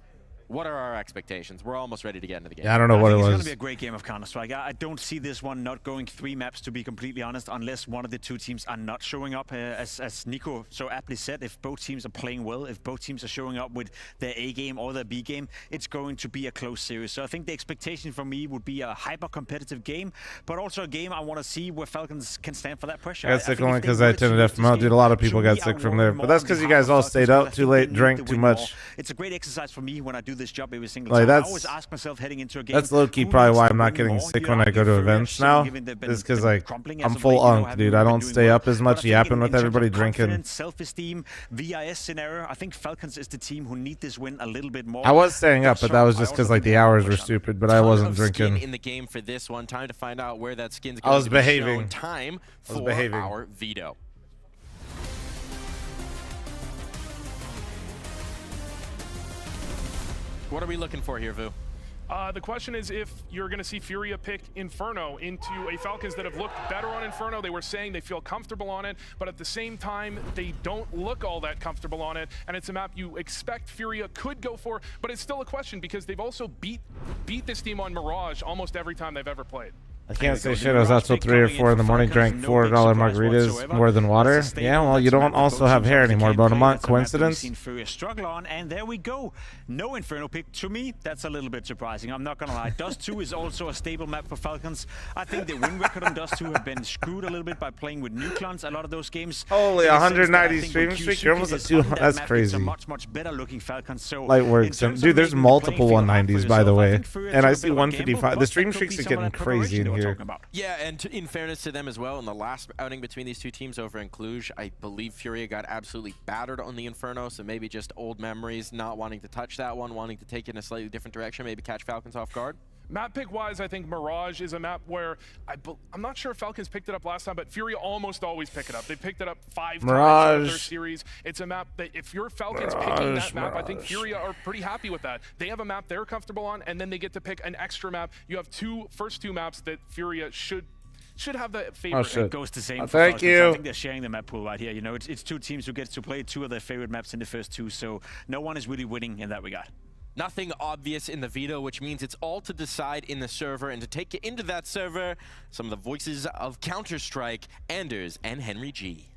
Speaker 13: What are our expectations? We're almost ready to get into the game.
Speaker 1: Yeah, I don't know what it was.
Speaker 14: It's going to be a great game of Counter-Strike. I don't see this one not going 3 maps, to be completely honest, unless one of the 2 teams are not showing up. As Nico so aptly said, if both teams are playing well, if both teams are showing up with their A game or their B game, it's going to be a close series. So I think the expectation from me would be a hyper-competitive game, but also a game I want to see where Falcons can stand for that pressure.
Speaker 1: I got sick only because I attended FML. Dude, a lot of people got sick from there. But that's because you guys all stayed out too late, drank too much.
Speaker 14: It's a great exercise for me when I do this job every single
Speaker 1: like
Speaker 14: time.
Speaker 1: that's,
Speaker 14: I always ask myself heading into a game,
Speaker 1: that's low-key probably why I'm not getting sick when I go to events now. Is because like I'm full unk, dude. I don't stay up as much yapping with everybody drinking.
Speaker 14: Self-esteem, VIS scenario. I think Falcons is the team who need this win a little bit more.
Speaker 1: I was staying up, but that was just because like the hours were stupid. But I wasn't drinking.
Speaker 13: In the game for this one, time to find out where that skin's going.
Speaker 1: I was behaving.
Speaker 13: Time for our veto. What are we looking for here, Vu?
Speaker 15: The question is if you're going to see Furia pick Inferno into a Falcons that have looked better on Inferno. They were saying they feel comfortable on it, but at the same time, they don't look all that comfortable on it. And it's a map you expect Furia could go for, but it's still a question because they've also beat this team on Mirage almost every time they've ever played.
Speaker 1: I can't say shit. I was out till 3 or 4 in the morning, drank $4 margaritas more than water. Yeah, well, you don't also have hair anymore, Bonamont. Coincidence?
Speaker 14: Furia struggle on, and there we go. No Inferno pick. To me, that's a little bit surprising. I'm not gonna lie. Dust 2 is also a stable map for Falcons. I think the win record on Dust 2 have been screwed a little bit by playing with Nuke a lot of those games.
Speaker 1: Holy, 190 stream streak. You're almost at 200. That's crazy.
Speaker 14: Much better looking Falcons. So
Speaker 1: light works. Dude, there's multiple 190s by the way, and I see 155. The stream streaks are getting crazy in here.
Speaker 13: Yeah, and in fairness to them as well, in the last outing between these two teams over in Cluj, I believe Furia got absolutely battered on the Inferno, so maybe just old memories, not wanting to touch that one, wanting to take it in a slightly different direction, maybe catch Falcons off guard.
Speaker 15: Map pick wise, I think Mirage is a map where I'm not sure if Falcons picked it up last time, but Furia almost always pick it up. They picked it up 5 times in their series. It's a map that if you're Falcons picking that map, I think Furia are pretty happy with that. They have a map they're comfortable on, and then they get to pick an extra map. You have first two maps that Furia should have the favorite.
Speaker 14: It goes the same for
Speaker 1: Thank
Speaker 14: Falcons.
Speaker 1: you.
Speaker 14: I think they're sharing the map pool right here. You know, it's two teams who get to play 2 of their favorite maps in the first 2, so no one is really winning in that regard.
Speaker 13: Nothing obvious in the veto, which means it's all to decide in the server. And to take you into that server, some of the voices of Counter-Strike, Anders and Henry G.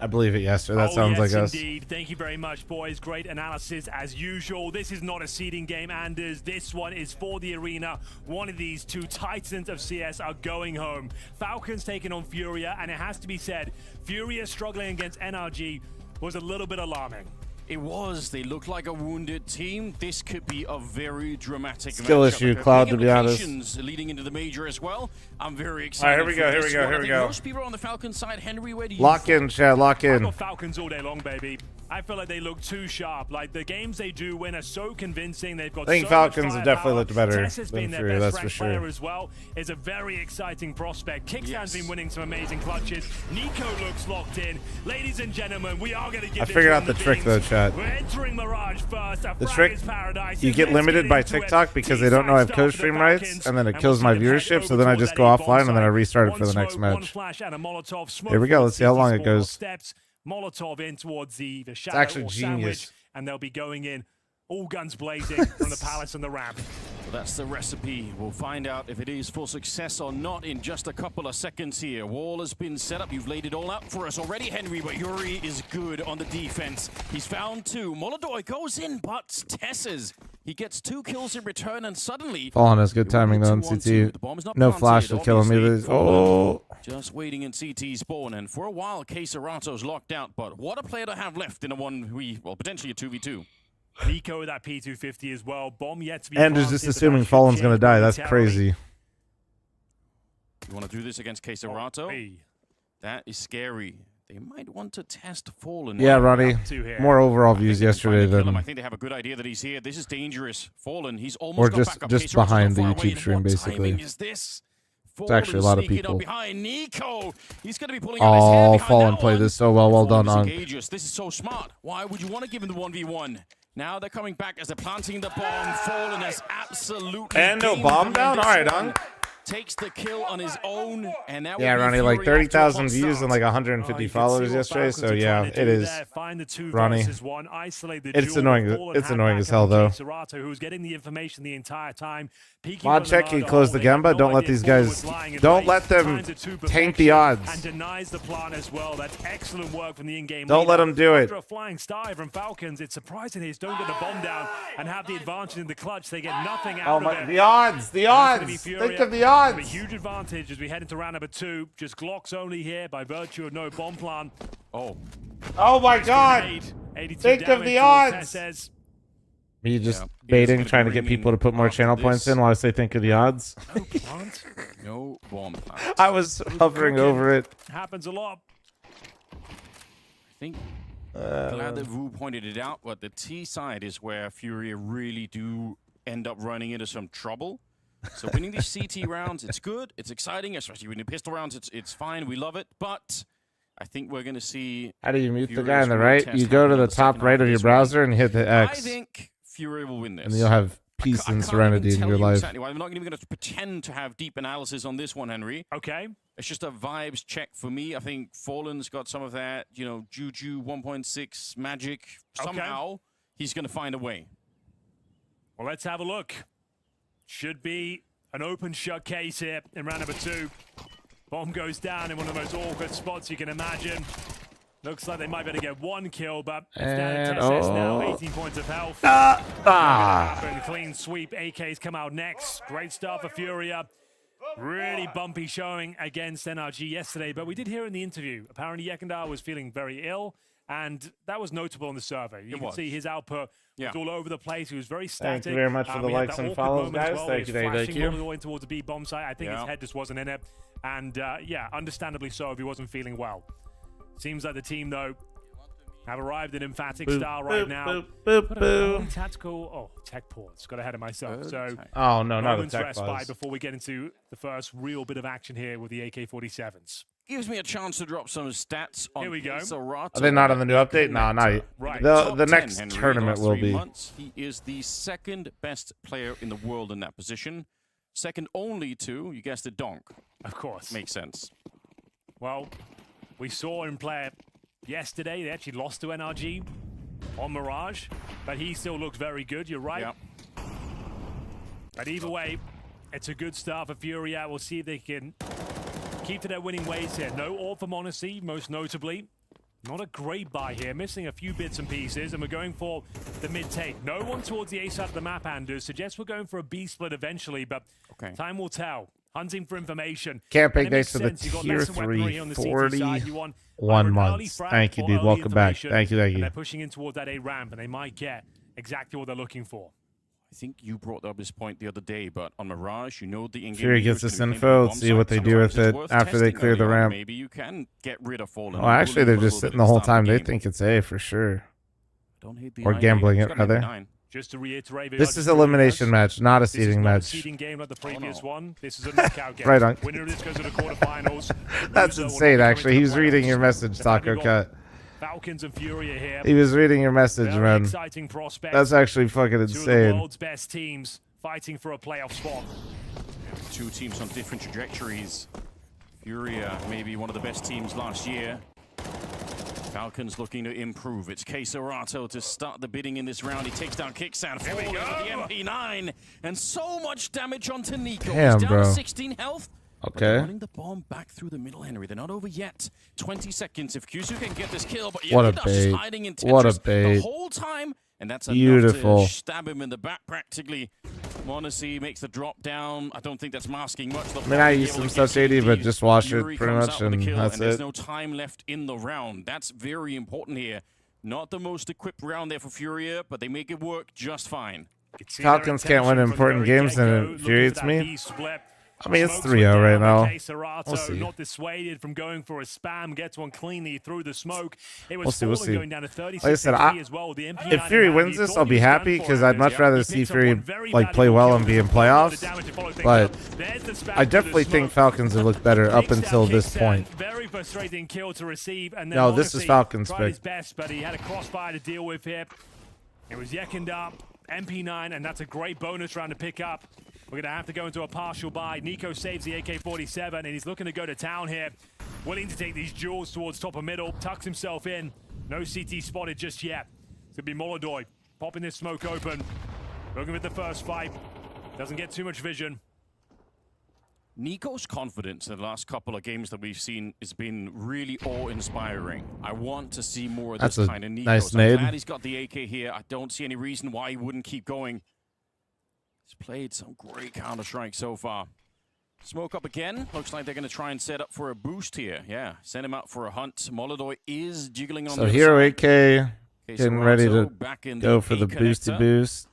Speaker 1: I believe it, yes, sir. That sounds like us.
Speaker 2: Indeed. Thank you very much, boys. Great analysis as usual. This is not a seeding game, Anders. This one is for the arena. One of these two titans of CS are going home. Falcons taking on Furia, and it has to be said, Furia struggling against NRG was a little bit alarming.
Speaker 3: It was. They look like a wounded team. This could be a very dramatic
Speaker 1: skill issue, Cloud, to be honest.
Speaker 3: Leading into the major as well. I'm very excited.
Speaker 1: All right, here we go.
Speaker 3: Most people are on the Falcons side. Henry, where do you
Speaker 1: lock in, Chad, lock in.
Speaker 2: I've got Falcons all day long, baby. I feel like they look too sharp. Like, the games they do win are so convincing. They've got
Speaker 1: I think
Speaker 2: so
Speaker 1: Falcons
Speaker 2: much
Speaker 1: have definitely
Speaker 2: firepower.
Speaker 1: looked better
Speaker 2: Tess has
Speaker 1: than
Speaker 2: been their
Speaker 1: Furia,
Speaker 2: best
Speaker 1: that's for
Speaker 2: ranked
Speaker 1: sure.
Speaker 2: player as well. Is a very exciting prospect. Kickstan's been winning some amazing clutches. Nico looks locked in. Ladies and gentlemen, we are going to give
Speaker 1: I figured out the trick, though, Chad.
Speaker 2: We're entering Mirage first.
Speaker 1: The trick, you get limited by TikTok because they don't know I have co-stream rights, and then it kills my viewership, so then I just go offline, and then I restart it for the next match. Here we go. Let's see how long it goes.
Speaker 2: Molotov in towards the shadow
Speaker 1: actually
Speaker 2: or
Speaker 1: genius.
Speaker 2: sandwich, and they'll be going in all guns blazing from the palace and the ramp.
Speaker 3: Well, that's the recipe. We'll find out if it is for success or not in just a couple of seconds here. Wall has been set up. You've laid it all out for us already, Henry, but Yuri is good on the defense. He's found 2. Molodoi goes in, but Tesses. He gets 2 kills in return, and suddenly...
Speaker 1: Fallen has good timing, though, in CT. No flash will kill him either. Oh!
Speaker 3: Just waiting in CT spawn, and for a while, K-Serato's locked out, but what a player to have left in a 1v... well, potentially a 2v2.
Speaker 2: Nico with that P250 as well. Bomb yet to be
Speaker 1: And is just assuming Fallen's going to die. That's crazy.
Speaker 3: You want to do this against K-Serato? That is scary. They might want to test Fallen.
Speaker 1: Yeah, Ronnie. More overall views yesterday than...
Speaker 3: I think they have a good idea that he's here. This is dangerous. Fallen, he's almost
Speaker 1: Or
Speaker 3: got back up.
Speaker 1: just behind the YouTube stream, basically.
Speaker 3: Is this?
Speaker 1: It's actually a lot of people.
Speaker 3: Behind Nico. He's going to be pulling out his hair
Speaker 1: Oh,
Speaker 3: behind
Speaker 1: Fallen
Speaker 3: that
Speaker 1: played
Speaker 3: one.
Speaker 1: this so well. Well done,
Speaker 3: Fallen
Speaker 1: Unk.
Speaker 3: is This is so smart. Why would you want to give him the 1v1? Now they're coming back as they're planting the bomb. Fallen has absolutely...
Speaker 1: And no bomb down? All right, Unk.
Speaker 3: Takes the kill on his own, and that
Speaker 1: Yeah, Ronnie, like 30,000 views and like 150 followers yesterday, so yeah, it is. Ronnie. It's annoying. It's annoying as hell, though.
Speaker 2: Who's getting the information the entire time.
Speaker 1: Mod check, he closed the Gemba. Don't let these guys, don't let them taint the odds.
Speaker 2: And denies the plan as well. That's excellent work from the in-game.
Speaker 1: Don't let them do it.
Speaker 2: After a flying star from Falcons, it's surprising they don't get the bomb down and have the advantage in the clutch. They get nothing out of it.
Speaker 1: The odds, the odds. Think of the odds.
Speaker 2: A huge advantage as we head into round number 2. Just Glocks only here by virtue of no bomb plan.
Speaker 3: Oh
Speaker 1: my God. Think of the odds. Me just baiting, trying to get people to put more channel points in while I say think of the odds.
Speaker 2: No plant.
Speaker 3: No bomb plant.
Speaker 1: I was hovering over it.
Speaker 2: Happens a lot.
Speaker 3: I think glad that Wu pointed it out, but the T side is where Furia really do end up running into some trouble. So winning these CT rounds, it's good, it's exciting, especially winning pistol rounds, it's fine, we love it, but I think we're going to see...
Speaker 1: How do you mute the guy on the right? You go to the top right of your browser and hit the X.
Speaker 3: I think Furia will win this.
Speaker 1: And you'll have peace and serenity in your life.
Speaker 3: Exactly why. I'm not even going to pretend to have deep analysis on this one, Henry.
Speaker 2: Okay.
Speaker 3: It's just a vibes check for me. I think Fallen's got some of that, you know, Juju 1.6 magic. Somehow, he's going to find a way.
Speaker 2: Well, let's have a look. Should be an open shut case here in round number 2. Bomb goes down in one of the most awkward spots you can imagine. Looks like they might be able to get 1 kill, but it's down to TSS now, 18 points of health. Clean sweep. AK's come out next. Great start for Furia. Really bumpy showing against NRG yesterday, but we did hear in the interview, apparently Yekandar was feeling very ill, And that was notable on the survey. You can see his output was all over the place. He was very static.
Speaker 1: Thank you very much for the likes and follows, guys. Thank you, thank you.
Speaker 2: All the way towards the B bomb site. I think his head just wasn't in it. And yeah, understandably so if he wasn't feeling well. Seems like the team, though, have arrived in emphatic style right now. Tactical, tech pause. Got ahead of myself. So,
Speaker 1: oh no, not a
Speaker 2: moments
Speaker 1: tech
Speaker 2: respite
Speaker 1: pause.
Speaker 2: before we get into the first real bit of action here with the AK-47s.
Speaker 3: Gives me a chance to drop some stats on.
Speaker 2: Here we go.
Speaker 1: Are they not on the new update? No, not yet.
Speaker 2: Right.
Speaker 1: The next tournament will be.
Speaker 3: He is the second best player in the world in that position. Second only to, you guessed it, Donk.
Speaker 2: Of course.
Speaker 3: Makes sense.
Speaker 2: Well, we saw him play yesterday. They actually lost to NRG on Mirage, but he still looks very good. You're right.
Speaker 3: Yep.
Speaker 2: But either way, it's a good start for Furia. We'll see if they can keep to their winning ways here. No AWP for Monacy, most notably. Not a great buy here, missing a few bits and pieces, and we're going for the mid-take. No one towards the A side of the map, Anders. Suggests we're going for a B split eventually, but time will tell. Hunting for information.
Speaker 1: Camping thanks to the tier 3 41 months. Thank you, dude. Welcome back. Thank you, thank
Speaker 2: And
Speaker 1: you.
Speaker 2: they're pushing in towards that A ramp, and they might get exactly what they're looking for.
Speaker 3: I think you brought up this point the other day, but on Mirage, you know the in-game
Speaker 1: Fury gets this info. Let's see what they do with it after they clear the ramp.
Speaker 3: Maybe you can get rid of Fallen.
Speaker 1: Well, actually, they're just sitting the whole time. They think it's A for sure. Or gambling it, rather.
Speaker 2: Just to reiterate,
Speaker 1: this is elimination match, not a seeding match.
Speaker 2: Seeding game like the previous one. This is a knockout game.
Speaker 1: Right on.
Speaker 2: Winner of this goes to the quarterfinals.
Speaker 1: That's insane, actually. He was reading your message, Taco Cut.
Speaker 2: Falcons and Furia here.
Speaker 1: He was reading your message,
Speaker 2: Very
Speaker 1: man.
Speaker 2: exciting prospects.
Speaker 1: That's actually fucking
Speaker 2: Two of the
Speaker 1: insane.
Speaker 2: world's best teams fighting for a playoff spot.
Speaker 3: Two teams on different trajectories. Furia, maybe one of the best teams last year. Falcons looking to improve. It's Queserato to start the bidding in this round. He takes down Kickstand. Falling with the MP9. And so much damage onto Nico.
Speaker 1: Damn,
Speaker 3: He's down
Speaker 1: bro.
Speaker 3: to 16 health.
Speaker 1: Okay.
Speaker 3: But they're running the bomb back through the middle, Henry. They're not over yet. 20 seconds. If Kyusu can get this kill, but
Speaker 1: What a
Speaker 3: Yevida's just
Speaker 1: bait.
Speaker 3: hiding in Tetris
Speaker 1: What a bait.
Speaker 3: the whole time. And that's
Speaker 1: Beautiful.
Speaker 3: enough to stab him in the back practically. Monacy makes the drop down. I don't think that's masking much.
Speaker 1: I mean, I used some stuff shady, but just wash it
Speaker 3: Fury
Speaker 1: pretty
Speaker 3: comes
Speaker 1: much,
Speaker 3: out with
Speaker 1: and
Speaker 3: the kill,
Speaker 1: that's
Speaker 3: and there's
Speaker 1: it.
Speaker 3: no time left in the round. That's very important here. Not the most equipped round there for Furia, but they make it work just fine.
Speaker 1: Falcons can't win important games, and it infuriates me. I mean, it's 3-0 right now. We'll see.
Speaker 2: Not dissuaded from going for a spam, gets one cleanly through the smoke. It was
Speaker 1: We'll see. We'll see.
Speaker 2: going down to 36
Speaker 1: Like I said,
Speaker 2: HP as well. The
Speaker 1: if Fury wins this, I'll be happy because I'd much rather see Fury like play well and be in playoffs. But I definitely think Falcons have looked better up until this point.
Speaker 2: Very frustrating kill to receive. And then
Speaker 1: No, this is Falcons'
Speaker 2: tried his
Speaker 1: pick.
Speaker 2: best, but he had a crossfire to deal with here. It was Yekened up, MP9, and that's a great bonus round to pick up. We're going to have to go into a partial buy. Nico saves the AK-47, and he's looking to go to town here. Willing to take these duels towards top of middle. Tucks himself in. No CT spotted just yet. It's going to be Molodoy popping this smoke open. Looking at the first fight. Doesn't get too much vision.
Speaker 3: Nico's confidence in the last couple of games that we've seen has been really awe-inspiring. I want to see more of
Speaker 1: That's
Speaker 3: this
Speaker 1: a
Speaker 3: kind of Nico.
Speaker 1: nice
Speaker 3: So I'm
Speaker 1: nade.
Speaker 3: glad he's got the AK here. I don't see any reason why he wouldn't keep going. He's played some great Counter-Strike so far. Smoke up again. Looks like they're going to try and set up for a boost here. Yeah, send him out for a hunt. Molodoy is jiggling on
Speaker 1: So
Speaker 3: the
Speaker 1: Hero
Speaker 3: other side.
Speaker 1: 8K getting ready to
Speaker 3: back in
Speaker 1: go for
Speaker 3: A
Speaker 1: the boosty
Speaker 3: connector.
Speaker 1: boost.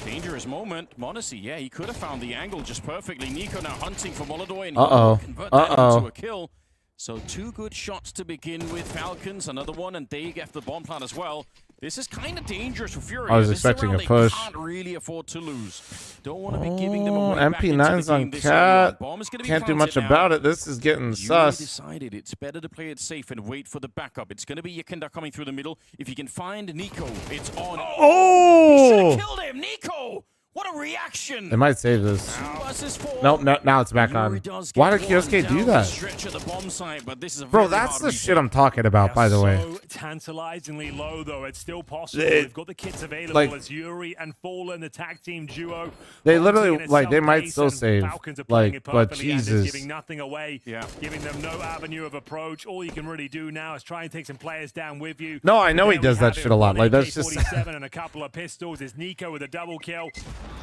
Speaker 3: Dangerous moment. Monacy, yeah, he could have found the angle just perfectly. Nico now hunting for Molodoy, and he
Speaker 1: Uh-oh.
Speaker 3: will convert that
Speaker 1: Uh-oh.
Speaker 3: into a kill. So 2 good shots to begin with. Falcons, another one, and they get the bomb plant as well. This is kind of dangerous for Furia.
Speaker 1: I was
Speaker 3: This is a
Speaker 1: expecting
Speaker 3: round
Speaker 1: a push.
Speaker 3: They can't really afford to lose. Don't want to be giving them away back into
Speaker 1: MP9's
Speaker 3: the
Speaker 1: on
Speaker 3: game this early on.
Speaker 1: cat.
Speaker 3: Bomb is gonna be
Speaker 1: Can't do much
Speaker 3: planted now.
Speaker 1: about it. This is getting
Speaker 3: Yuri
Speaker 1: sus.
Speaker 3: decided it's better to play it safe and wait for the backup. It's going to be Yekinda coming through the middle. If he can find Nico, it's on. He should
Speaker 1: Oh!
Speaker 3: have killed him. Nico! What a reaction!
Speaker 1: They might save this.
Speaker 3: 2 versus 4.
Speaker 1: Nope, no, now it's back on.
Speaker 3: Yuri does
Speaker 1: Why
Speaker 3: get
Speaker 1: did Kiosuke
Speaker 3: one
Speaker 1: do
Speaker 3: down the
Speaker 1: that?
Speaker 3: stretch of the bomb site, but this is a
Speaker 1: Bro,
Speaker 3: very
Speaker 1: that's
Speaker 3: hard
Speaker 1: the
Speaker 3: retake.
Speaker 1: shit I'm talking about, by the way.
Speaker 2: So tantalizingly low, though. It's still possible.
Speaker 1: They-
Speaker 2: We've got the kits available
Speaker 1: like-
Speaker 2: as Yuri and Fallen, the tag team duo.
Speaker 1: They
Speaker 2: Wanting
Speaker 1: literally,
Speaker 2: in
Speaker 1: like, they might
Speaker 2: pace,
Speaker 1: still
Speaker 2: and
Speaker 1: save.
Speaker 2: Falcons are playing
Speaker 1: Like,
Speaker 2: it
Speaker 1: but
Speaker 2: perfectly, and it's
Speaker 1: Jesus.
Speaker 2: giving nothing away. Giving them no avenue of approach. All you can really do now is try and take some players down with you.
Speaker 1: No, I know
Speaker 2: There
Speaker 1: he
Speaker 2: we
Speaker 1: does that
Speaker 2: have it,
Speaker 1: shit a lot.
Speaker 2: one
Speaker 1: Like, that's just.
Speaker 2: AK-47 and a couple of pistols. Is Nico with a double kill.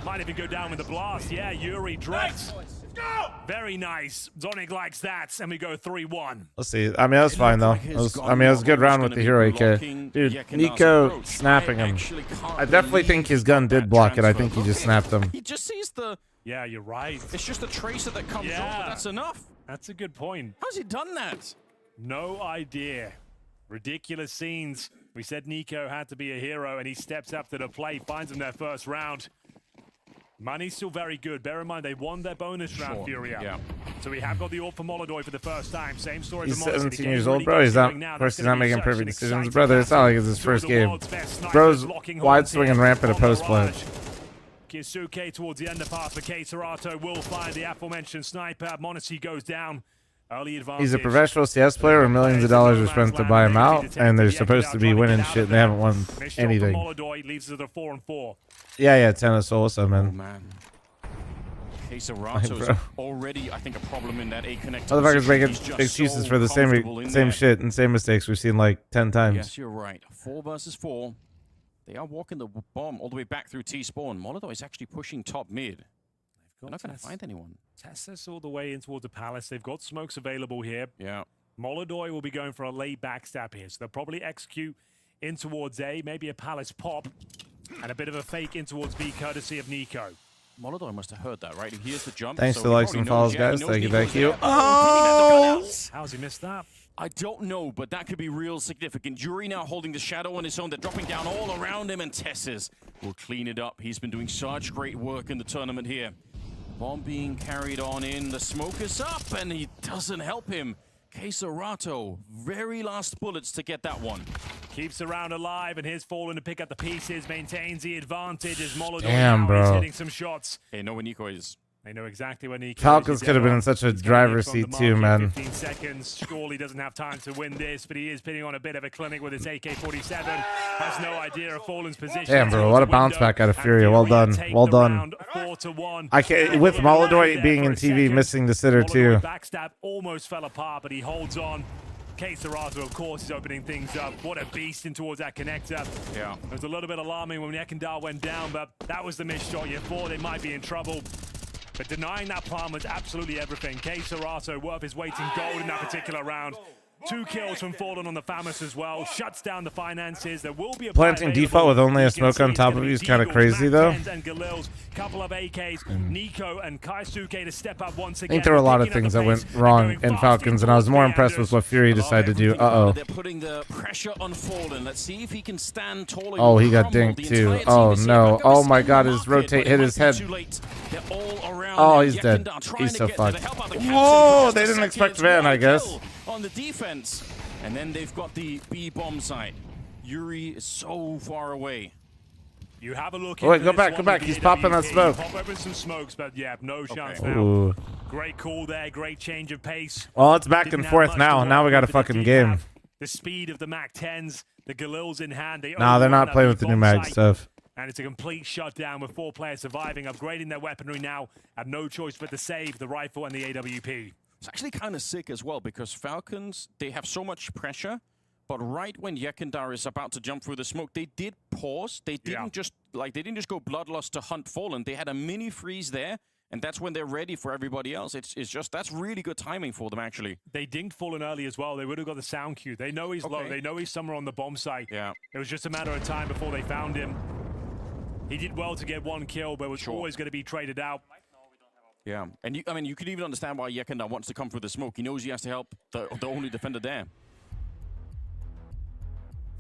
Speaker 2: Might even go down with a blast. Yeah, Yuri drops. Very nice. Zonic likes that, and we go 3-1.
Speaker 1: Let's see. I mean, that's fine, though. It was a good round with the hero AK. Dude, Nico snapping him. I definitely think his gun did block it. I think he just snapped him.
Speaker 3: He just sees the...
Speaker 2: Yeah, you're right.
Speaker 3: It's just a tracer that comes off, but that's enough.
Speaker 2: That's a good point.
Speaker 3: How's he done that?
Speaker 2: No idea. Ridiculous scenes. We said Nico had to be a hero, and he steps up to the plate, finds him their first round. Money's still very good. Bear in mind, they won their bonus round, Furia.
Speaker 3: Yeah.
Speaker 2: So we have got the AWP for Molodoi for the first time. Same story
Speaker 1: He's
Speaker 2: for Molodoi.
Speaker 1: 17 years old, bro. He's not, of course, he's not making perfect decisions. Brother, it's not like it's his first game. Bro's wide swing and ramp at a post play.
Speaker 2: Kisuke towards the underpass for K. Serato will find the aforementioned sniper. Monacy goes down. Early advantage.
Speaker 1: He's a professional CS player where millions of dollars are spent to buy him out, and they're supposed to be winning shit, and they haven't won anything.
Speaker 2: Molodoi leaves it at 4-4.
Speaker 1: Yeah, Tennis Soul, what's up, man?
Speaker 3: Oh, man. Serato is already, I think, a problem in that A connector.
Speaker 1: Motherfuckers making excuses for the same shit and same mistakes we've seen like 10 times.
Speaker 3: Yes, you're right. 4 versus 4. They are walking the bomb all the way back through T-spawn. Molodoi is actually pushing top mid. They're not going to find anyone.
Speaker 2: Tessus all the way in towards the palace. They've got smokes available here.
Speaker 3: Yeah.
Speaker 2: Molodoi will be going for a late backstab here. So they'll probably execute in towards A, maybe a palace pop, and a bit of a fake in towards B, courtesy of Nico.
Speaker 3: Molodoi must have heard that, right? He hears the jump.
Speaker 1: Thanks
Speaker 3: so
Speaker 1: for the likes and follows, guys. Thank you.
Speaker 3: Oh!
Speaker 2: How's he missed that?
Speaker 3: I don't know, but that could be real significant. Yuri now holding the shadow on his own. They're dropping down all around him, and Tessus will clean it up. He's been doing such great work in the tournament here. Bomb being carried on in. The smoke is up, and he doesn't help him. Serato, very last bullets to get that one.
Speaker 2: Keeps the round alive, and here's Fallen to pick up the pieces, maintains the advantage as Molodoi
Speaker 1: Damn, bro.
Speaker 2: is hitting some shots.
Speaker 3: They know where Nico is.
Speaker 2: They know exactly where Nico
Speaker 1: Falcons
Speaker 2: is.
Speaker 1: could have been in such a driver's seat too, man.
Speaker 2: 15 seconds. Surely doesn't have time to win this, but he is pitting on a bit of a clinic with his AK-47. Has no idea of Fallen's position.
Speaker 1: Damn, bro, what a bounce back out of Furia. Well done. Well done.
Speaker 2: 4-1.
Speaker 1: I can't, with Molodoi being in TV, missing the sitter too.
Speaker 2: Backstab almost fell apart, but he holds on. Serato, of course, is opening things up. What a beast in towards that connector.
Speaker 3: Yeah.
Speaker 2: It was a little bit alarming when Yekindar went down, but that was the missed shot. You thought they might be in trouble. But denying that plan was absolutely everything. Serato worth his weight in gold in that particular round. 2 kills from Fallen on the FAMAS as well. Shuts down the finances. There will be a
Speaker 1: planting default with only a smoke on top of you is kind of crazy, though.
Speaker 2: Couple of AKs, Nico and Kaisuke to step up once again.
Speaker 1: I think there were a lot of things that went wrong in Falcons, and I was more impressed with what Fury decided to do.
Speaker 3: They're putting the pressure on Fallen. Let's see if he can stand taller.
Speaker 1: Oh, he got dinked too. Oh no. Oh my God, his rotate hit his head. Oh, he's dead. He's so fucked. Whoa, they didn't expect Van, I guess.
Speaker 3: On the defense, and then they've got the B bomb site. Yuri is so far away.
Speaker 2: You have a look.
Speaker 1: Oh, wait, go back. He's popping that smoke.
Speaker 2: Pop open some smokes, but yeah, no chance now.
Speaker 1: Ooh.
Speaker 2: Great call there, great change of pace.
Speaker 1: Well, it's back and forth now. Now we got a fucking game.
Speaker 2: The speed of the MAC-10s, the Galils in hand.
Speaker 1: Nah, they're not playing with the new mag stuff.
Speaker 2: And it's a complete shutdown with 4 players surviving, upgrading their weaponry now. Have no choice but to save the rifle and the AWP.
Speaker 3: It's actually kind of sick as well because Falcons, they have so much pressure, but right when Yekindar is about to jump through the smoke, they did pause. They didn't just go bloodlust to hunt Fallen. They had a mini freeze there, and that's when they're ready for everybody else. It's just that's really good timing for them actually.
Speaker 2: They dinked Fallen early as well. They would have got the sound cue. They know he's low. They know he's somewhere on the bomb site.
Speaker 3: Yeah.
Speaker 2: It was just a matter of time before they found him. He did well to get 1 kill, but was always going to be traded out.
Speaker 3: Yeah, and you could even understand why Yekindar wants to come through the smoke. He knows he has to help the only defender there.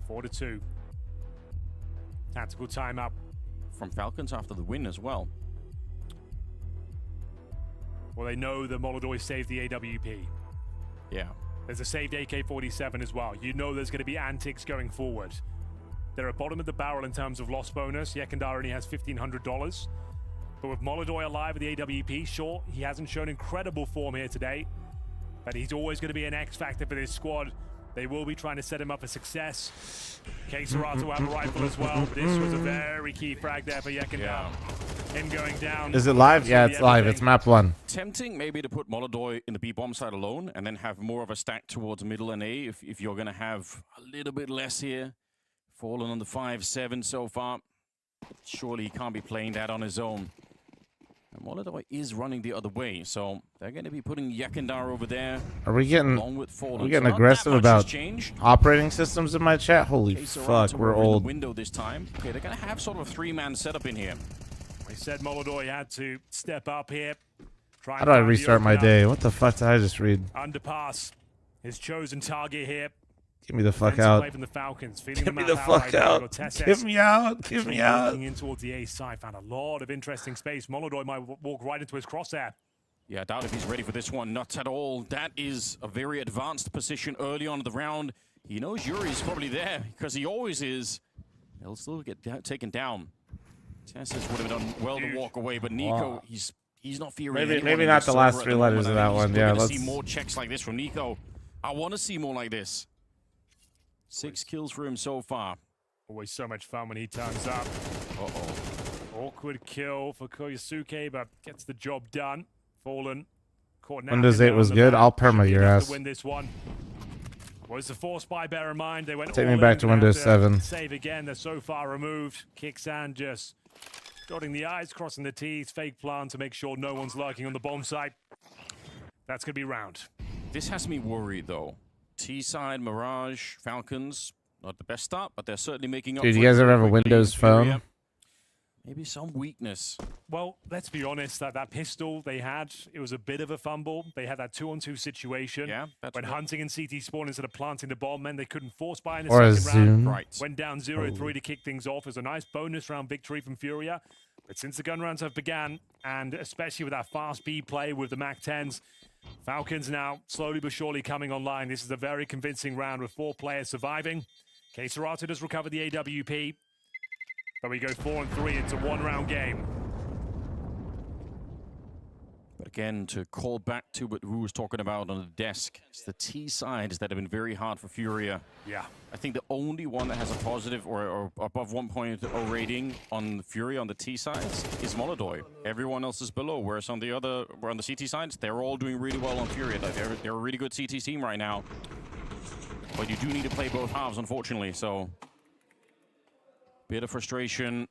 Speaker 2: 4-2. Tactical timeout
Speaker 3: from Falcons after the win as well.
Speaker 2: Well, they know that Molodoi saved the AWP.
Speaker 3: Yeah.
Speaker 2: There's a saved AK-47 as well. You know there's going to be antics going forward. They're at bottom of the barrel in terms of loss bonus. Yekindar only has $1,500. But with Molodoi alive with the AWP, sure, he hasn't shown incredible form here today, but he's always going to be an X factor for this squad. They will be trying to set him up for success. Serato will have a rifle as well, but this was a very key frag there for Yekindar.
Speaker 3: Yeah.
Speaker 2: Him going down.
Speaker 1: Is it live? Yeah, it's live. It's map 1.
Speaker 3: Tempting maybe to put Molodoi in the B bomb side alone and then have more of a stack towards middle and A if you're going to have a little bit less here. Fallen on the 5-7 so far. Surely he can't be playing that on his own. Molotov is running the other way, so they're going to be putting Yakandar over there.
Speaker 1: Are we getting
Speaker 3: Not
Speaker 1: aggressive
Speaker 3: that much has
Speaker 1: about
Speaker 3: changed.
Speaker 1: operating systems in my chat? Holy fuck, we're
Speaker 3: in the
Speaker 1: old.
Speaker 3: window this time. Okay, they're going to have sort of a 3-man setup in here.
Speaker 2: We said Molotov had to step up here.
Speaker 1: How do I restart my day? What the fuck did I just read?
Speaker 2: Underpass, his chosen target here.
Speaker 1: Get me the fuck
Speaker 2: Defensive
Speaker 1: out.
Speaker 2: play from the Falcons,
Speaker 1: Get me the fuck out. Get me out. Get me out.
Speaker 2: Looking in towards the A side, found a lot of interesting space. Molotov might walk right into his crosshair.
Speaker 3: Yeah, I doubt if he's ready for this one. Not at all. That is a very advanced position early on in the round. He knows Yuri's probably there, because he always is. He'll still get taken down. Tessus would have done well to walk away, but Nico, he's not fearing
Speaker 1: Maybe not the last 3 letters of that one. Yeah,
Speaker 3: let's
Speaker 1: let's
Speaker 3: see more checks like this from Nico. I want to see more like this. 6 kills for him so far.
Speaker 2: Always so much fun when he turns up. Awkward kill for Koyasuke, but gets the job done. Fallen. Caught
Speaker 1: Windows 8 was good. I'll perma your ass.
Speaker 2: to win this one. Was the force by, bear in mind. They went
Speaker 1: Take
Speaker 2: all
Speaker 1: me back
Speaker 2: in,
Speaker 1: to Windows
Speaker 2: to
Speaker 1: 7.
Speaker 2: Save again. They're so far removed. Kixan just dotting the I's, crossing the T's. Fake plan to make sure no one's lurking on the bomb site. That's going to be round.
Speaker 3: This has me worried, though. T-side, Mirage, Falcons, not the best start, but they're certainly making up
Speaker 1: Dude,
Speaker 3: for
Speaker 1: you guys
Speaker 3: it
Speaker 1: ever have a
Speaker 3: quickly.
Speaker 1: Windows
Speaker 3: Furia,
Speaker 1: phone?
Speaker 3: Maybe some weakness.
Speaker 2: Well, let's be honest, that pistol they had, it was a bit of a fumble. They had that 2-on-2 situation.
Speaker 3: Yeah, that's
Speaker 2: when
Speaker 3: right.
Speaker 2: hunting and CT spawn instead of planting the bomb, meant they couldn't force buy in the
Speaker 1: Or a
Speaker 2: second round.
Speaker 1: zoom.
Speaker 3: Right.
Speaker 2: Went down 0-3 to kick things off. It was a nice bonus round victory from Furia. But since the gun rounds have began, and especially with that fast B play with the MAC-10s, Falcons now slowly but surely coming online. This is a very convincing round with 4 players surviving. K-Serato does recover the AWP. But we go 4-3 into 1-round game.
Speaker 3: But again, to call back to what Wu was talking about on the desk, it's the T sides that have been very hard for Furia.
Speaker 2: Yeah.
Speaker 3: I think the only one that has a positive or above 1.0 rating on Furia on the T sides is Molotov. Everyone else is below, whereas on the CT sides, they're all doing really well on Furia. Like they're a really good CT team right now. But you do need to play both halves, unfortunately, so bit of frustration.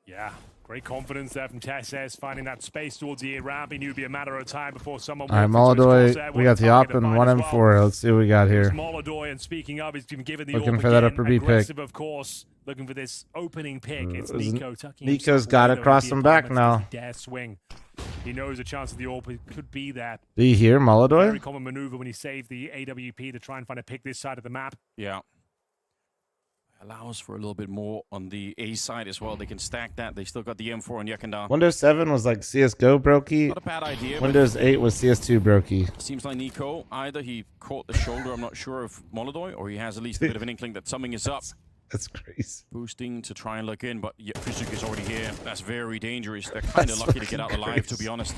Speaker 2: Yeah, great confidence there from Tesses, finding that space towards the ramp. He knew it'd be a matter of time before someone.
Speaker 1: All right, Molotov, we got the op and 1M4. Let's see what we got here.
Speaker 2: Molotov, and speaking of, he's been given the
Speaker 1: Looking for that upper B pick.
Speaker 2: Aggressive, of course, looking for this opening pick. It's Nico tucking
Speaker 1: Nico's got it across some back now.
Speaker 2: Dare swing. He knows a chance of the AWP could be there.
Speaker 1: Do you hear Molotov?
Speaker 2: Very common maneuver when he saved the AWP to try and find a pick this side of the map.
Speaker 3: Yeah. Allows for a little bit more on the A side as well. They can stack that. They still got the M4 on Yakandar.
Speaker 1: Windows 7 was like CSGO brokey.
Speaker 3: Not a bad idea.
Speaker 1: Windows 8 was CS2 brokey.
Speaker 3: Seems like Nico, either he caught the shoulder, I'm not sure of Molotov, or he has at least a bit of an inkling that something is up.
Speaker 1: That's crazy.
Speaker 3: Boosting to try and look in, but yeah, Kuzuka is already here. That's very dangerous. They're kind of lucky to get out alive, to be honest.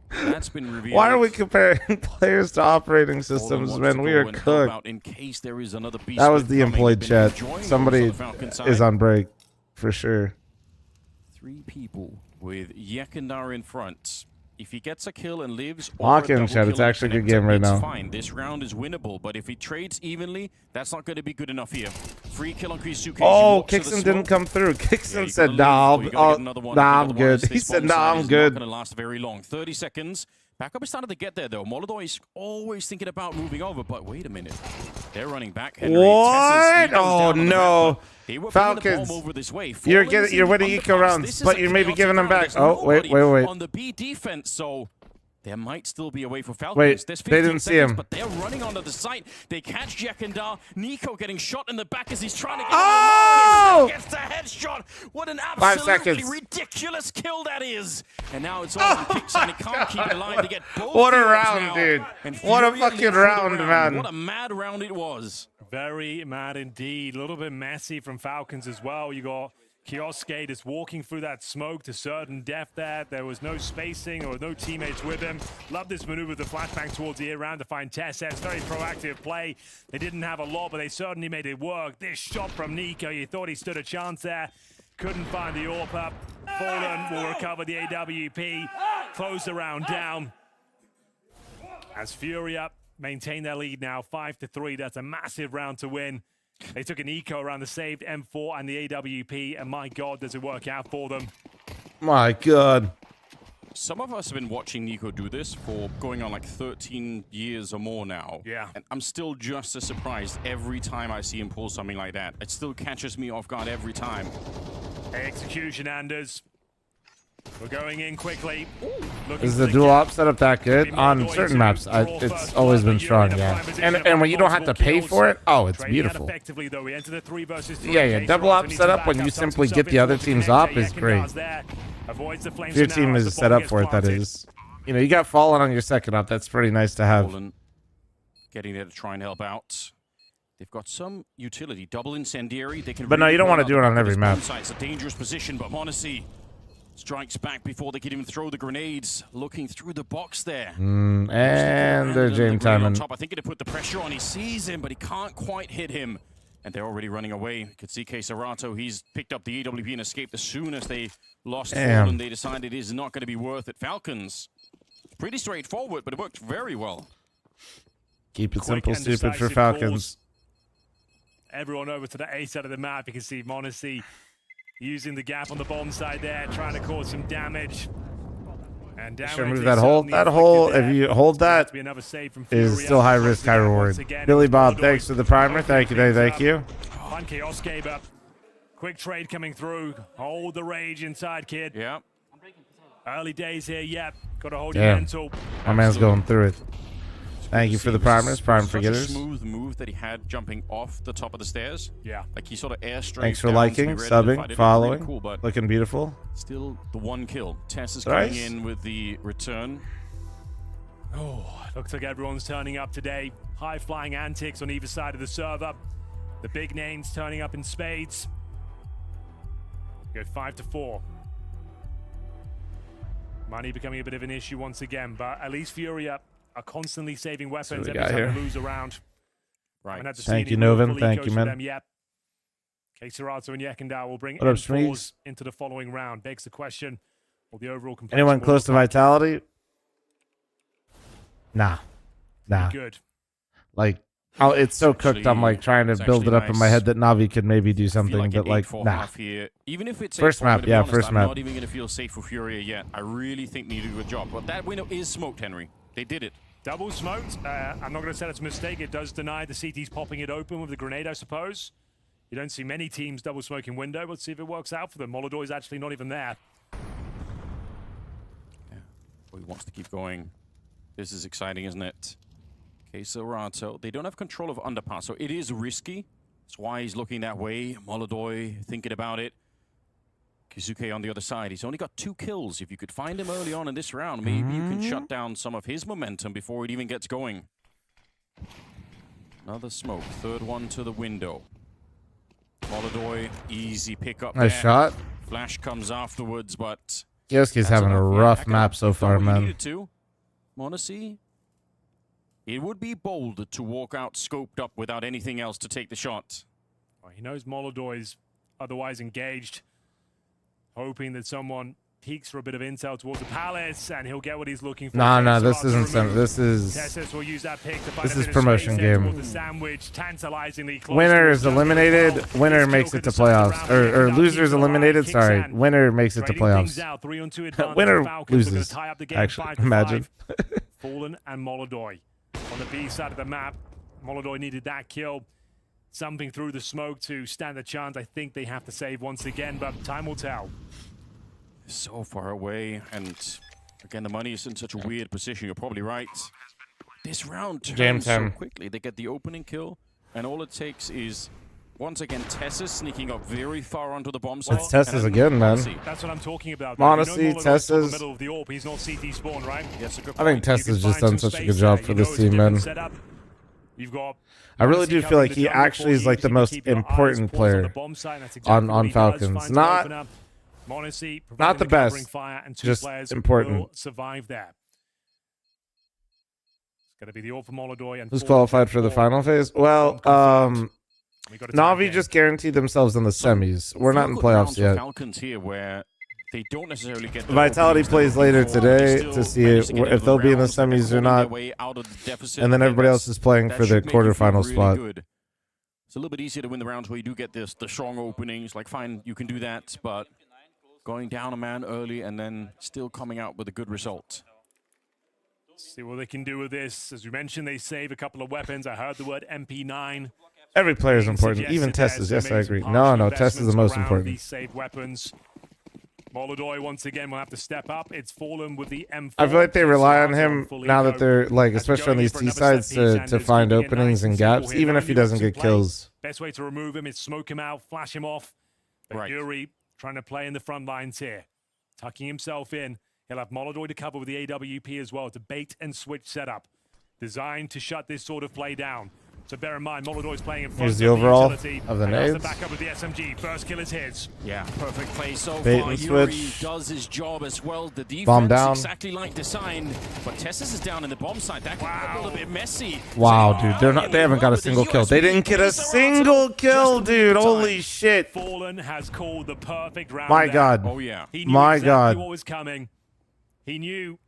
Speaker 3: That's been revealed.
Speaker 1: Why are we comparing players to operating systems, man? We are cooked.
Speaker 3: In case there is another beast
Speaker 1: That was the
Speaker 3: coming.
Speaker 1: employed
Speaker 3: They've been
Speaker 1: chat.
Speaker 3: enjoying
Speaker 1: Somebody
Speaker 3: those on the Falcon side.
Speaker 1: is on break, for sure.
Speaker 3: 3 people with Yakandar in front. If he gets a kill and lives,
Speaker 1: Lock in, chat. It's actually a good game right now.
Speaker 3: Fine. This round is winnable, but if he trades evenly, that's not going to be good enough here. Free kill on Krisuke.
Speaker 1: Oh, Kixon didn't come through. Kixon said, nah, I'm good. He said, nah, I'm good.
Speaker 3: Not going to last very long. 30 seconds. Backup is starting to get there, though. Molotov is always thinking about moving over, but wait a minute. They're running back. Henry,
Speaker 1: What? Oh,
Speaker 3: down
Speaker 1: no.
Speaker 3: They were
Speaker 1: Falcons,
Speaker 3: over this way.
Speaker 1: you're winning eco rounds, but you may be giving them back. Oh, wait.
Speaker 3: On the B defense, so there might still be a way for Falcons.
Speaker 1: Wait,
Speaker 3: There's
Speaker 1: they
Speaker 3: 15
Speaker 1: didn't see
Speaker 3: seconds,
Speaker 1: him.
Speaker 3: But they're running onto the site. They catch Yakandar. Nico getting shot in the back as he's trying to get
Speaker 1: Oh!
Speaker 3: gets the headshot. What an
Speaker 1: 5
Speaker 3: absolutely
Speaker 1: seconds.
Speaker 3: ridiculous kill that is. And now it's all kicks and he can't keep it alive to get both
Speaker 1: What a
Speaker 3: kills
Speaker 1: round,
Speaker 3: now.
Speaker 1: dude.
Speaker 3: And
Speaker 1: What a
Speaker 3: Furia
Speaker 1: fucking
Speaker 3: leads the
Speaker 1: round, man.
Speaker 3: What a mad round it was.
Speaker 2: Very mad indeed. A little bit messy from Falcons as well. You got Kioske just walking through that smoke to certain death there. There was no spacing or no teammates with him. Love this maneuver, the flashbang towards the air round to find Tesses. Very proactive play. They didn't have a lot, but they certainly made it work. This shot from Nico, you thought he stood a chance there. Couldn't find the AWP up. Fallen will recover the AWP. Close the round down. As Furia maintain their lead now, 5-3. That's a massive round to win. They took an eco around the saved M4 and the AWP, and my God, does it work out for them.
Speaker 1: My God.
Speaker 3: Some of us have been watching Nico do this for going on like 13 years or more now.
Speaker 2: Yeah.
Speaker 3: And I'm still just as surprised every time I see him pull something like that. It still catches me off guard every time.
Speaker 2: Execution, Anders. We're going in quickly.
Speaker 1: Is the dual op setup that good? On certain maps, it's always been strong, yeah. And when you don't have to pay for it, oh, it's beautiful. Yeah, double op setup when you simply get the other team's op is great. If your team is set up for it, that is. You know, you got Fallen on your second op. That's pretty nice to have.
Speaker 3: Getting there to try and help out. They've got some utility. Double incendiary. They can.
Speaker 1: But no, you don't want to do it on every map.
Speaker 3: It's a dangerous position, but Monacy strikes back before they can even throw the grenades. Looking through the box there.
Speaker 1: And they're James timing.
Speaker 3: I think it'd put the pressure on. He sees him, but he can't quite hit him. And they're already running away. You could see Serato. He's picked up the AWP and escaped as soon as they lost Fallen. They decided it is not going to be worth it. Falcons. Pretty straightforward, but it worked very well.
Speaker 1: Keep it simple, stupid for Falcons.
Speaker 2: Everyone over to the A side of the map. You can see Monacy using the gap on the bomb side there, trying to cause some damage. And
Speaker 1: Sure, move that hole. That hole, if you hold that, is still high risk, high reward. Billy Bob, thanks for the primer. Thank you, thank you.
Speaker 2: Fun chaos gave up. Quick trade coming through. Hold the rage inside, kid.
Speaker 3: Yeah.
Speaker 2: Early days here, yep. Got to hold your mental.
Speaker 1: My man's going through it. Thank you for the primers, prime forgetters.
Speaker 3: Smooth move that he had jumping off the top of the stairs.
Speaker 2: Yeah.
Speaker 3: Like he sort of airstraight.
Speaker 1: Thanks for liking, subbing, following. Really cool, looking beautiful.
Speaker 3: Still the one kill. Tess is coming in with the return.
Speaker 2: Oh, looks like everyone's turning up today. High flying antics on either side of the server. The big names turning up in spades. Go 5-4. Money becoming a bit of an issue once again, but at least Furia are constantly saving weapons every time they lose a round.
Speaker 3: Right.
Speaker 1: Thank you, Novin. Thank you, man.
Speaker 2: Serato and Yekindao will bring M4s into the following round. Begs the question, will the overall
Speaker 1: anyone close to Vitality? Nah.
Speaker 2: Good.
Speaker 1: Like, oh, it's so cooked. I'm like trying to build it up in my head that Navi could maybe do something, but like, nah.
Speaker 3: Even if it's
Speaker 1: first map, yeah, first map.
Speaker 3: I'm not even going to feel safe for Furia yet. I really think they did a good job. But that window is smoked, Henry. They did it.
Speaker 2: Double smoked. I'm not going to say it's a mistake. It does deny the CT's popping it open with the grenade, I suppose. You don't see many teams double smoking window. Let's see if it works out for them. Molodor is actually not even there.
Speaker 3: Yeah. Well, he wants to keep going. This is exciting, isn't it? Serato. They don't have control of underpass, so it is risky. That's why he's looking that way. Molodor thinking about it. Kizuke on the other side. He's only got 2 kills. If you could find him early on in this round, maybe you can shut down some of his momentum before it even gets going. Another smoke. Third one to the window. Molodor, easy pickup.
Speaker 1: Nice shot.
Speaker 3: Flash comes afterwards, but
Speaker 1: Yosuke's having a rough map so far, man.
Speaker 3: Monacy. It would be bold to walk out scoped up without anything else to take the shot.
Speaker 2: Well, he knows Molodor is otherwise engaged, hoping that someone peeks for a bit of intel towards the palace, and he'll get what he's looking for.
Speaker 1: No, this isn't some. This is promotion game. Winner is eliminated. Winner makes it to playoffs, or loser is eliminated. Sorry, winner makes it to playoffs. Winner loses. Actually, imagine.
Speaker 2: Fallen and Molodor on the B side of the map. Molodor needed that kill. Something through the smoke to stand a chance. I think they have to save once again, but time will tell.
Speaker 3: So far away, and again, the money is in such a weird position. You're probably right. This round turns so quickly. They get the opening kill, and all it takes is, once again, Tessa sneaking up very far onto the bomb site.
Speaker 1: It's Tessa's again, man.
Speaker 2: That's what I'm talking about.
Speaker 1: Honestly, Tessa's.
Speaker 2: Middle of the AWP. He's not CT spawn, right?
Speaker 3: Yes,
Speaker 1: I think Tessa's just done such a good job for this team, man.
Speaker 2: You've got.
Speaker 1: I really do feel like he actually is like the most important player on Falcons. Not the best, just important.
Speaker 2: Survive there. It's going to be the for Molodor and
Speaker 1: who's qualified for the final phase? Well, Navi just guaranteed themselves in the semis. We're not in playoffs yet.
Speaker 3: Falcons here where they don't necessarily get
Speaker 1: Vitality plays later today to see if they'll be in the semis or not. And then everybody else is playing for the quarterfinal spot.
Speaker 3: It's a little bit easier to win the rounds where you do get the strong openings. Like, fine, you can do that, but going down a man early and then still coming out with a good result.
Speaker 2: See what they can do with this. As we mentioned, they save a couple of weapons. I heard the word MP9.
Speaker 1: Every player is important, even Teslas. Yes, I agree. No, Test is the most important.
Speaker 2: These saved weapons. Molodoi once again will have to step up. It's Fallen with the M4.
Speaker 1: I feel like they rely on him now that they're like, especially on these T sides, to find openings and gaps, even if he doesn't get kills.
Speaker 2: Best way to remove him is smoke him out, flash him off. But Fury trying to play in the front lines here, tucking himself in. He'll have Molodoi to cover with the AWP as well to bait and switch setup, designed to shut this sort of play down. So bear in mind, Molodoi's playing in front.
Speaker 1: Here's the overall
Speaker 2: utility,
Speaker 1: of the nades.
Speaker 2: Back up with the SMG. First kill is his.
Speaker 3: Yeah, perfect play so
Speaker 1: Bait
Speaker 3: far.
Speaker 1: and
Speaker 3: Yuri
Speaker 1: switch.
Speaker 3: does his job as well. The defense
Speaker 1: Bomb down.
Speaker 3: exactly like designed, but Tessus is down in the bomb site. That can get a little bit messy.
Speaker 1: Wow, dude, they haven't got a single kill. They didn't get a single kill, dude. Holy shit.
Speaker 2: Fallen has called the perfect round.
Speaker 1: My God.
Speaker 3: Oh yeah.
Speaker 2: He knew
Speaker 1: My
Speaker 2: exactly
Speaker 1: God.
Speaker 2: what was coming. He knew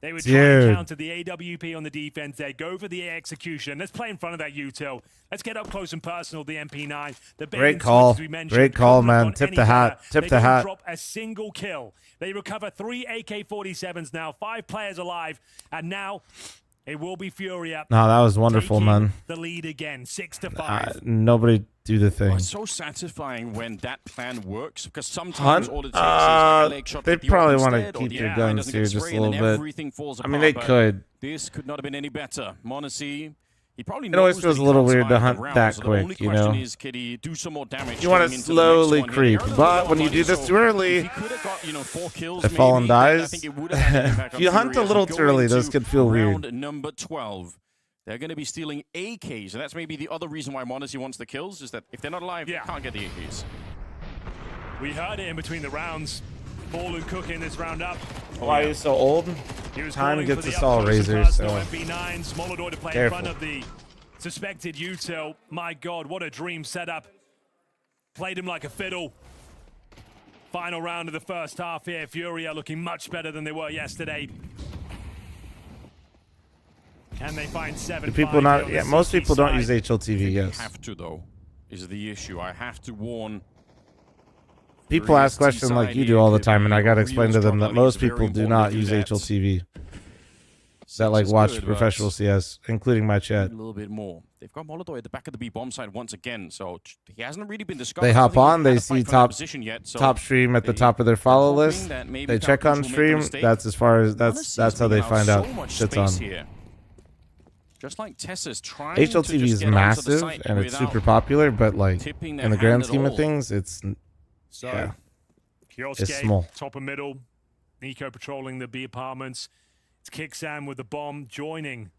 Speaker 2: they would
Speaker 1: Dude.
Speaker 2: try and counter the AWP on the defense. They go for the execution. Let's play in front of that util. Let's get up close and personal. The MP9. The
Speaker 1: Great call. Great call, man. Tip the hat. Tip the hat.
Speaker 2: Drop a single kill. They recover 3 AK-47s now. 5 players alive, and now it will be Furia.
Speaker 1: No, that was wonderful, man.
Speaker 2: The lead again, 6-5.
Speaker 1: Nobody do the thing.
Speaker 3: It's so satisfying when that plan works, because sometimes
Speaker 1: Hunt,
Speaker 3: all it takes is like a leg shot
Speaker 1: they
Speaker 3: with the
Speaker 1: probably
Speaker 3: AWP
Speaker 1: want
Speaker 3: instead,
Speaker 1: to
Speaker 3: or
Speaker 1: keep
Speaker 3: the
Speaker 1: their
Speaker 3: AI
Speaker 1: guns
Speaker 3: doesn't
Speaker 1: here
Speaker 3: get
Speaker 1: just a
Speaker 3: sprayed and
Speaker 1: little
Speaker 3: then
Speaker 1: bit.
Speaker 3: everything falls
Speaker 1: I mean, they
Speaker 3: apart, but
Speaker 1: could.
Speaker 3: This could not have been any better. Monacy, he probably
Speaker 1: It always
Speaker 3: knows
Speaker 1: feels
Speaker 3: that
Speaker 1: a
Speaker 3: he
Speaker 1: little
Speaker 3: can't
Speaker 1: weird to
Speaker 3: survive
Speaker 1: hunt
Speaker 3: the round,
Speaker 1: that
Speaker 3: so
Speaker 1: quick,
Speaker 3: the only
Speaker 1: you
Speaker 3: question
Speaker 1: know?
Speaker 3: is, can he do some more damage
Speaker 1: You want
Speaker 3: going
Speaker 1: to
Speaker 3: into the next
Speaker 1: slowly
Speaker 3: one?
Speaker 1: creep,
Speaker 3: They're a little
Speaker 1: but
Speaker 3: bit
Speaker 1: when you
Speaker 3: low
Speaker 1: do
Speaker 3: on
Speaker 1: this
Speaker 3: money,
Speaker 1: too early,
Speaker 3: if he could have got, 4 kills,
Speaker 1: if Fallen
Speaker 3: maybe, then I
Speaker 1: dies,
Speaker 3: think it would have had an impact
Speaker 1: if
Speaker 3: on
Speaker 1: you hunt
Speaker 3: Fury
Speaker 1: a
Speaker 3: as
Speaker 1: little
Speaker 3: we
Speaker 1: too
Speaker 3: go
Speaker 1: early, those
Speaker 3: into
Speaker 1: could feel weird.
Speaker 3: round number 12. They're going to be stealing AKs, and that's maybe the other reason why Monacy wants the kills, is that if they're not alive, they can't get the AKs.
Speaker 2: We heard it in between the rounds. Fallen cooking this round up.
Speaker 1: Why are you so old?
Speaker 2: He was
Speaker 1: Time
Speaker 2: calling
Speaker 1: gets
Speaker 2: for the
Speaker 1: us all
Speaker 2: up-close and
Speaker 1: razors,
Speaker 2: personal
Speaker 1: so
Speaker 2: MP9. Molodoi to play in
Speaker 1: careful.
Speaker 2: front of the suspected util. My God, what a dream setup. Played him like a fiddle. Final round of the first half here. Furia looking much better than they were yesterday. Can they find 7?
Speaker 1: Do people not? Yeah, most people don't use HLTV. Yes.
Speaker 3: Have to, though, is the issue. I have to warn.
Speaker 1: People ask questions like you do all the time, and I gotta explain to them that most people do not use HLTV. That like watch professional CS, including my chat.
Speaker 3: A little bit more. They've got Molodoi at the back of the B bomb side once again, so he hasn't really been discovered.
Speaker 1: They hop on, they see top
Speaker 3: yet, so
Speaker 1: top stream at the top of their follow list. They check on stream. That's as far as that's how they find out shit's on.
Speaker 3: Here. Just like Tessa's trying
Speaker 1: HLTV is massive and it's super popular, but like in the grand scheme of things, it's yeah, it's small.
Speaker 2: Top and middle. Nico patrolling the B apartments. It's Kicksam with the bomb joining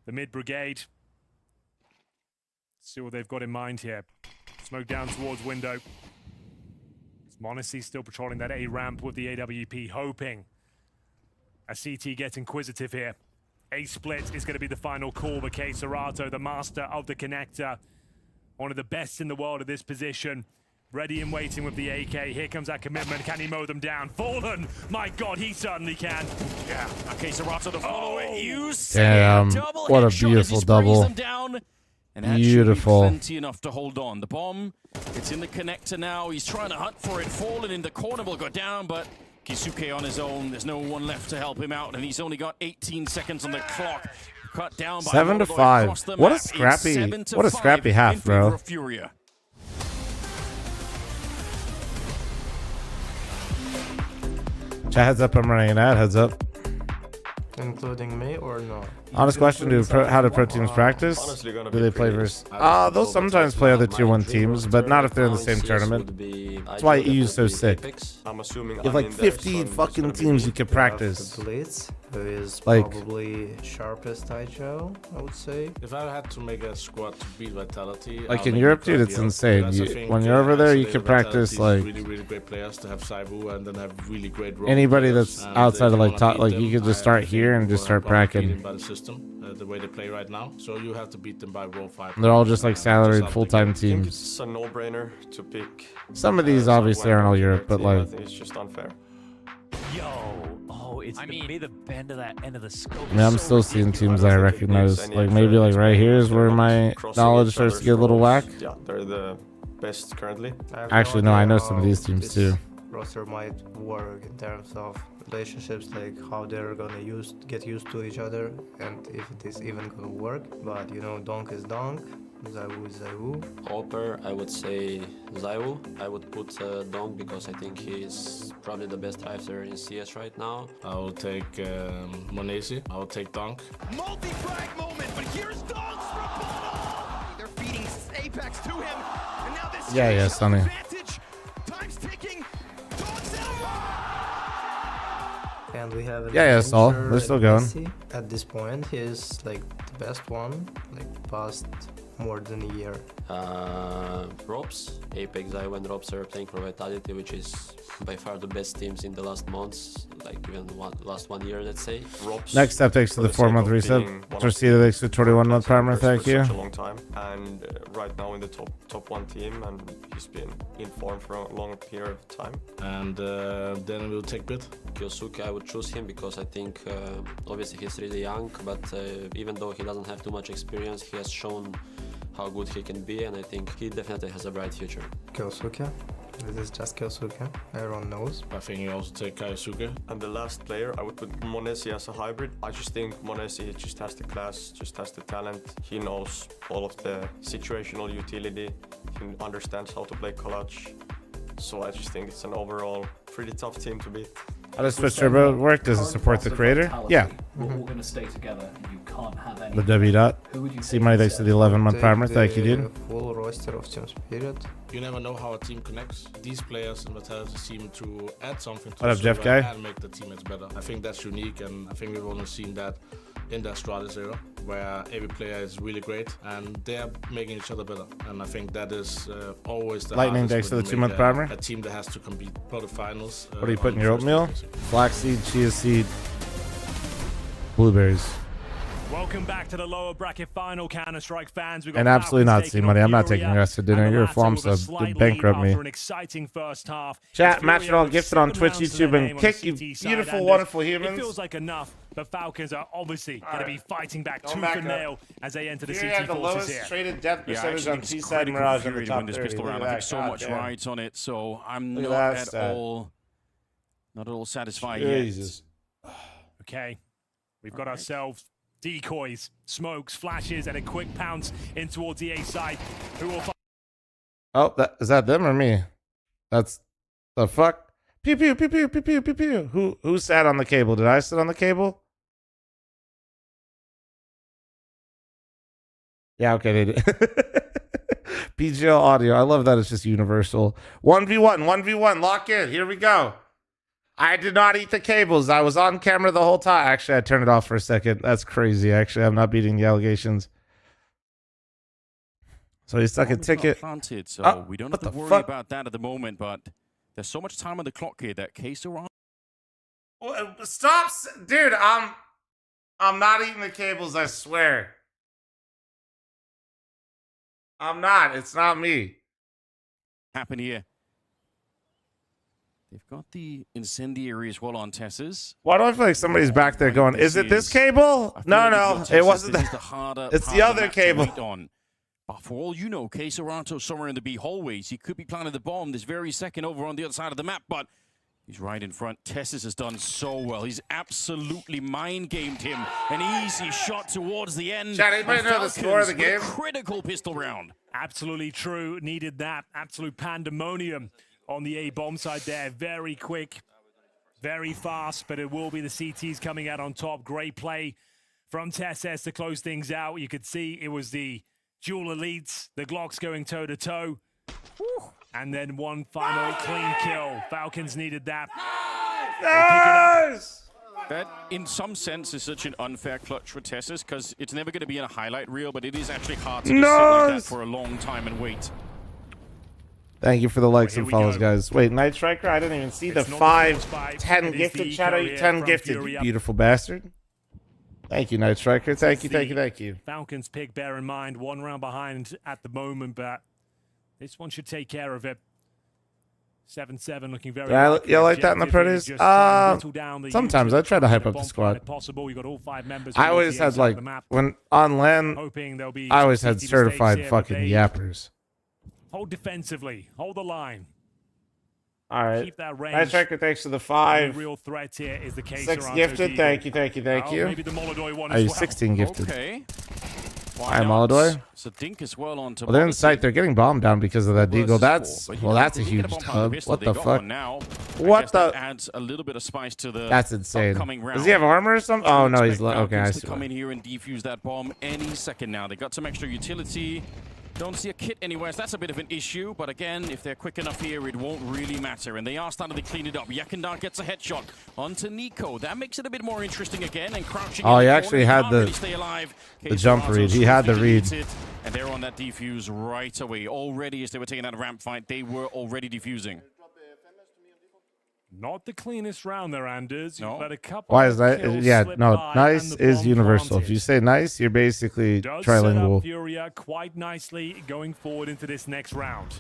Speaker 2: the mid brigade. See what they've got in mind here. Smoke down towards window. Monacy still patrolling that A ramp with the AWP, hoping a CT gets inquisitive here. A split is going to be the final call, but K Serato, the master of the connector, one of the best in the world at this position. Ready and waiting with the AK. Here comes that commitment. Can he mow them down? Fallen! My God, he certainly can. Yeah. Okay, Serato to follow it. You
Speaker 1: Damn, what a beautiful double.
Speaker 3: And
Speaker 1: Beautiful.
Speaker 3: Plenty enough to hold on. The bomb, it's in the connector now. He's trying to hunt for it. Fallen in the corner will go down, but Kisuke on his own. There's no one left to help him out, and he's only got 18 seconds on the clock. Cut down by
Speaker 1: 7 to 5. What a scrappy half, bro.
Speaker 3: Furia.
Speaker 1: Chat heads up, I'm running an ad. Heads up.
Speaker 18: Including me or no?
Speaker 1: Honest question: how do pro teams practice? Do they play versus? They'll sometimes play other tier 1 teams, but not if they're in the same tournament. That's why EU's so sick.
Speaker 17: I'm assuming
Speaker 1: You have like 50 fucking teams you can practice.
Speaker 18: Blitz, who is
Speaker 1: Like-
Speaker 18: probably sharpest Taicho, I would say.
Speaker 12: If I had to make a squad to beat Vitality,
Speaker 1: Like
Speaker 12: I'll
Speaker 1: in
Speaker 12: make
Speaker 1: Europe,
Speaker 12: it
Speaker 1: dude, it's
Speaker 12: Cardio,
Speaker 1: insane.
Speaker 12: because I think,
Speaker 1: When you're over there, you
Speaker 12: actually
Speaker 1: can practice
Speaker 12: Vitality is
Speaker 1: like
Speaker 12: really great players to have Saibu and then have really great role
Speaker 1: anybody
Speaker 12: players.
Speaker 1: that's
Speaker 12: And
Speaker 1: outside
Speaker 12: if
Speaker 1: of
Speaker 12: you
Speaker 1: like
Speaker 12: wanna
Speaker 1: top.
Speaker 12: beat
Speaker 1: Like
Speaker 12: them,
Speaker 1: you could just
Speaker 12: I
Speaker 1: start
Speaker 12: think
Speaker 1: here and
Speaker 12: you
Speaker 1: just start
Speaker 12: are beaten
Speaker 1: pracking.
Speaker 12: by the system, the way they play right now. So you have to beat them by role 5.
Speaker 1: They're all just like salaried full-time
Speaker 17: I think
Speaker 1: teams.
Speaker 17: it's a no-brainer to pick.
Speaker 1: Some of these obviously aren't all Europe, but
Speaker 17: I
Speaker 1: like
Speaker 17: think it's just unfair.
Speaker 5: It's maybe the bend of that end of the scope.
Speaker 1: I mean, I'm still seeing teams I recognize. Like maybe like right here is where my knowledge starts to get a little whack.
Speaker 17: Yeah, they're the best currently.
Speaker 1: Actually, no, I know some of these teams too.
Speaker 18: roster might work in terms of relationships, like how they're gonna get used to each other, and if it is even gonna work. But you know, Donk is Donk, Zaiwu is Zaiwu.
Speaker 19: Hopper, I would say Zaiwu. I would put Donk because I think he's probably the best driver in CS right now.
Speaker 12: I will take Monesi. I will take Donk.
Speaker 6: Multi-frag moment, but here's Donk's rebuttal! They're feeding Apex to him, and now this
Speaker 1: Yeah, Sonny.
Speaker 6: advantage. Time's ticking. Donk's
Speaker 18: And we have
Speaker 1: Saul. We're still going.
Speaker 18: Messi. At this point, he's like the best one, like past more than a year.
Speaker 19: Robs, Apex, Zaiwu and Robs are playing for Vitality, which is by far the best teams in the last months, like even last 1 year, let's say.
Speaker 17: Robs,
Speaker 1: Next step takes to the 4-month reset. Torcida takes to 21-month primer, thank you.
Speaker 17: Such a long time, and right now in the top one team, and he's been in form for a long period of time.
Speaker 12: And then we'll take Bit.
Speaker 19: Kyosuke, I would choose him because I think obviously he's really young, but even though he doesn't have too much experience, he has shown how good he can be, and I think he definitely has a bright future.
Speaker 18: Kyosuke. This is just Kyosuke. Everyone knows.
Speaker 12: I think you also take Kaisuke.
Speaker 17: And the last player, I would put Monesi as a hybrid. I just think Monesi just has the class, just has the talent. He knows all of the situational utility. He understands how to play clutch. So I just think it's an overall pretty tough team to beat.
Speaker 1: How does Switch Turbo work? Does it support the creator? Yeah.
Speaker 11: We're all going to stay together, and you can't have any.
Speaker 1: The W dot. See money thanks to the 11-month primer. Thank you, dude.
Speaker 18: Full roster of Team Spirit.
Speaker 12: You never know how a team connects. These players in Vitality seem to add something to
Speaker 1: What up,
Speaker 12: the
Speaker 1: Jeff
Speaker 12: server
Speaker 1: guy?
Speaker 12: and make the teammates better. I think that's unique, and I think we've only seen that in the Astralis era, where every player is really great and they're making each other better. And I think that is always the
Speaker 1: Lightning
Speaker 12: hardest
Speaker 1: thanks to
Speaker 12: when
Speaker 1: the
Speaker 12: you
Speaker 1: 2-month
Speaker 12: make
Speaker 1: primer.
Speaker 12: a team that has to compete for the finals.
Speaker 1: What are you
Speaker 12: on
Speaker 1: putting
Speaker 12: the
Speaker 1: your
Speaker 12: first
Speaker 1: oatmeal?
Speaker 12: day, basically.
Speaker 1: Flaxseed, chia seed, blueberries.
Speaker 2: Welcome back to the lower bracket final, Counter-Strike fans. We've got
Speaker 1: And absolutely not,
Speaker 2: Falcons
Speaker 1: C Money. I'm not
Speaker 2: Furia,
Speaker 1: taking us to dinner.
Speaker 2: and the
Speaker 1: You're a
Speaker 2: latter
Speaker 1: flom
Speaker 2: with a
Speaker 1: sub.
Speaker 2: slight
Speaker 1: You'd bankrupt
Speaker 2: lead
Speaker 1: me.
Speaker 2: after an exciting first half.
Speaker 1: Chat,
Speaker 2: Furia
Speaker 1: match it all
Speaker 2: with
Speaker 1: gifted on
Speaker 2: 7
Speaker 1: Twitch,
Speaker 2: rounds to
Speaker 1: YouTube,
Speaker 2: their
Speaker 1: and
Speaker 2: name on
Speaker 1: kick,
Speaker 2: the
Speaker 1: you
Speaker 2: CT side,
Speaker 1: beautiful,
Speaker 2: and
Speaker 1: wonderful
Speaker 2: It
Speaker 1: humans.
Speaker 2: feels like enough, but Falcons are obviously going to be fighting back
Speaker 1: Don't
Speaker 2: tooth
Speaker 1: back
Speaker 2: and
Speaker 1: up.
Speaker 2: nail as they enter the
Speaker 1: Furia
Speaker 2: CT
Speaker 1: had the
Speaker 2: forces
Speaker 1: lowest
Speaker 2: here.
Speaker 1: traded death
Speaker 3: Yeah, I
Speaker 1: percentage
Speaker 3: actually
Speaker 1: on
Speaker 3: think it's
Speaker 1: T-side
Speaker 3: critical
Speaker 1: Mirage
Speaker 3: for
Speaker 1: in the
Speaker 3: Furia to
Speaker 1: top
Speaker 3: win this
Speaker 1: 30.
Speaker 3: pistol
Speaker 1: Look
Speaker 3: round.
Speaker 1: at
Speaker 3: I
Speaker 1: that.
Speaker 3: think so
Speaker 1: God
Speaker 3: much
Speaker 1: damn.
Speaker 3: rides on it, so I'm
Speaker 1: Look at
Speaker 3: not
Speaker 1: that
Speaker 3: at
Speaker 1: stat.
Speaker 3: all satisfied
Speaker 1: Jesus.
Speaker 3: yet.
Speaker 2: Okay, we've got ourselves decoys, smokes, flashes, and a quick pounce in towards the A side. Who will find?
Speaker 1: Oh, is that them or me? That's the fuck. Pew pew pew pew pew pew pew pew. Who sat on the cable? Did I sit on the cable? Yeah, okay, they did. PGL audio. I love that it's just universal. 1v1, 1v1. Lock in. Here we go. I did not eat the cables. I was on camera the whole time. Actually, I turned it off for a second. That's crazy. Actually, I'm not beating the allegations. So he stuck a
Speaker 3: Bomb is not
Speaker 1: ticket.
Speaker 3: planted, so
Speaker 1: Oh,
Speaker 3: we don't
Speaker 1: what
Speaker 3: have to
Speaker 1: the
Speaker 3: worry
Speaker 1: fuck?
Speaker 3: about that at the moment, but there's so much time on the clock here that Queso
Speaker 1: Stop, dude. I'm not eating the cables. I swear. I'm not. It's not me.
Speaker 3: happen here. They've got the incendiary as well on Tess's.
Speaker 1: Why do I feel like somebody's back there going, is it this cable? No, no, it wasn't that. It's the other cable.
Speaker 3: But for all you know, Quesoranto's somewhere in the B hallways. He could be planting the bomb this very second over on the other side of the map, but he's right in front. Tessis has done so well. He's absolutely mind-gamed him. An easy shot towards the end.
Speaker 1: Chad, anybody know the score of the game?
Speaker 3: Critical pistol round.
Speaker 2: Absolutely true. Needed that. Absolute pandemonium on the A bomb side there. Very quick, very fast, but it will be the CTs coming out on top. Great play from Tessis to close things out. You could see it was the dual elites, the Glocks going toe-to-toe. And then one final clean kill. Falcons needed that.
Speaker 1: Nice!
Speaker 3: That, in some sense, is such an unfair clutch for Tessis because it's never going to be in a highlight reel, but it is actually hard to just sit like that for a long time and wait.
Speaker 1: Thank you for the likes and follows, guys. Wait, Night Striker? I didn't even see the 5, 10 gifted. Shout out you 10 gifted, you beautiful bastard. Thank you, Night Striker. Thank you, thank you, thank you.
Speaker 2: Falcons pick, bear in mind, 1 round behind at the moment, but this one should take care of it. 7-7 looking very
Speaker 1: You like that in the pretties? Sometimes I try to hype up the squad.
Speaker 2: You got all 5 members.
Speaker 1: I always had like, when on LAN, I always had certified fucking yappers.
Speaker 2: Hold defensively. Hold the line.
Speaker 1: All right.
Speaker 2: keep that range.
Speaker 1: Nice tracker, thanks to the
Speaker 2: The
Speaker 1: 5.
Speaker 2: real threat here is the case
Speaker 1: 6
Speaker 2: around
Speaker 1: gifted.
Speaker 2: Deagle.
Speaker 1: Thank you, thank you, thank you.
Speaker 2: Maybe the Molodoi one
Speaker 1: Are
Speaker 2: as
Speaker 1: you
Speaker 2: well.
Speaker 1: 16 gifted?
Speaker 3: Okay.
Speaker 1: I'm Molodoi.
Speaker 3: So Dink as well onto
Speaker 1: Well, they're in sight. They're getting bombed down because of that Deagle. That's
Speaker 3: well,
Speaker 1: that's a huge tub. What the fuck? What the?
Speaker 3: Adds a little bit of spice to the
Speaker 1: That's insane.
Speaker 3: upcoming round.
Speaker 1: Does he have armor or something? Oh no, he's okay. I
Speaker 3: Falcons to
Speaker 1: see.
Speaker 3: come in here and defuse that bomb any second now. They got some extra utility. Don't see a kit anywhere, so that's a bit of an issue. But again, if they're quick enough here, it won't really matter. And they are starting to clean it up. Yakandar gets a headshot onto Nico. That makes it a bit more interesting again. And crouching.
Speaker 1: Oh,
Speaker 3: in
Speaker 1: he
Speaker 3: the
Speaker 1: actually
Speaker 3: corner,
Speaker 1: had
Speaker 3: can't really stay alive.
Speaker 1: the jump read. He had the read.
Speaker 3: And they're on that defuse right away. Already, as they were taking that ramp fight, they were already defusing.
Speaker 2: Not the cleanest round there, Anders. You've let a couple
Speaker 1: Why is that?
Speaker 2: kills
Speaker 1: Yeah,
Speaker 2: slip
Speaker 1: no.
Speaker 2: by
Speaker 1: Nice
Speaker 2: and the
Speaker 1: is
Speaker 2: bomb
Speaker 1: universal.
Speaker 2: planted.
Speaker 1: If you say nice, you're basically
Speaker 2: Does set up
Speaker 1: trilingual.
Speaker 2: Furia quite nicely going forward into this next round.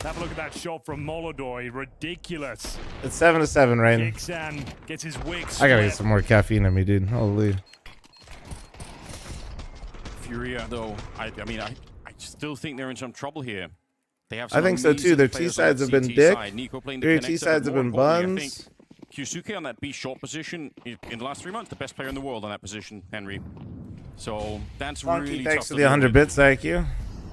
Speaker 2: Have a look at that shot from Molodoi. Ridiculous.
Speaker 1: It's 7-7, Rain.
Speaker 2: Kixan gets his wig
Speaker 1: I gotta get
Speaker 2: split.
Speaker 1: some more caffeine in me, dude. Holy.
Speaker 3: Furia, though, I mean, I still think they're in some trouble here. They have.
Speaker 1: I think so too. Their T sides have been dick. Their T sides have been buns.
Speaker 3: Kyusuke on that B short position in the last 3 months, the best player in the world on that position, Henry. So that's really
Speaker 1: Thanks
Speaker 3: tough
Speaker 1: to the 100 bits, thank you.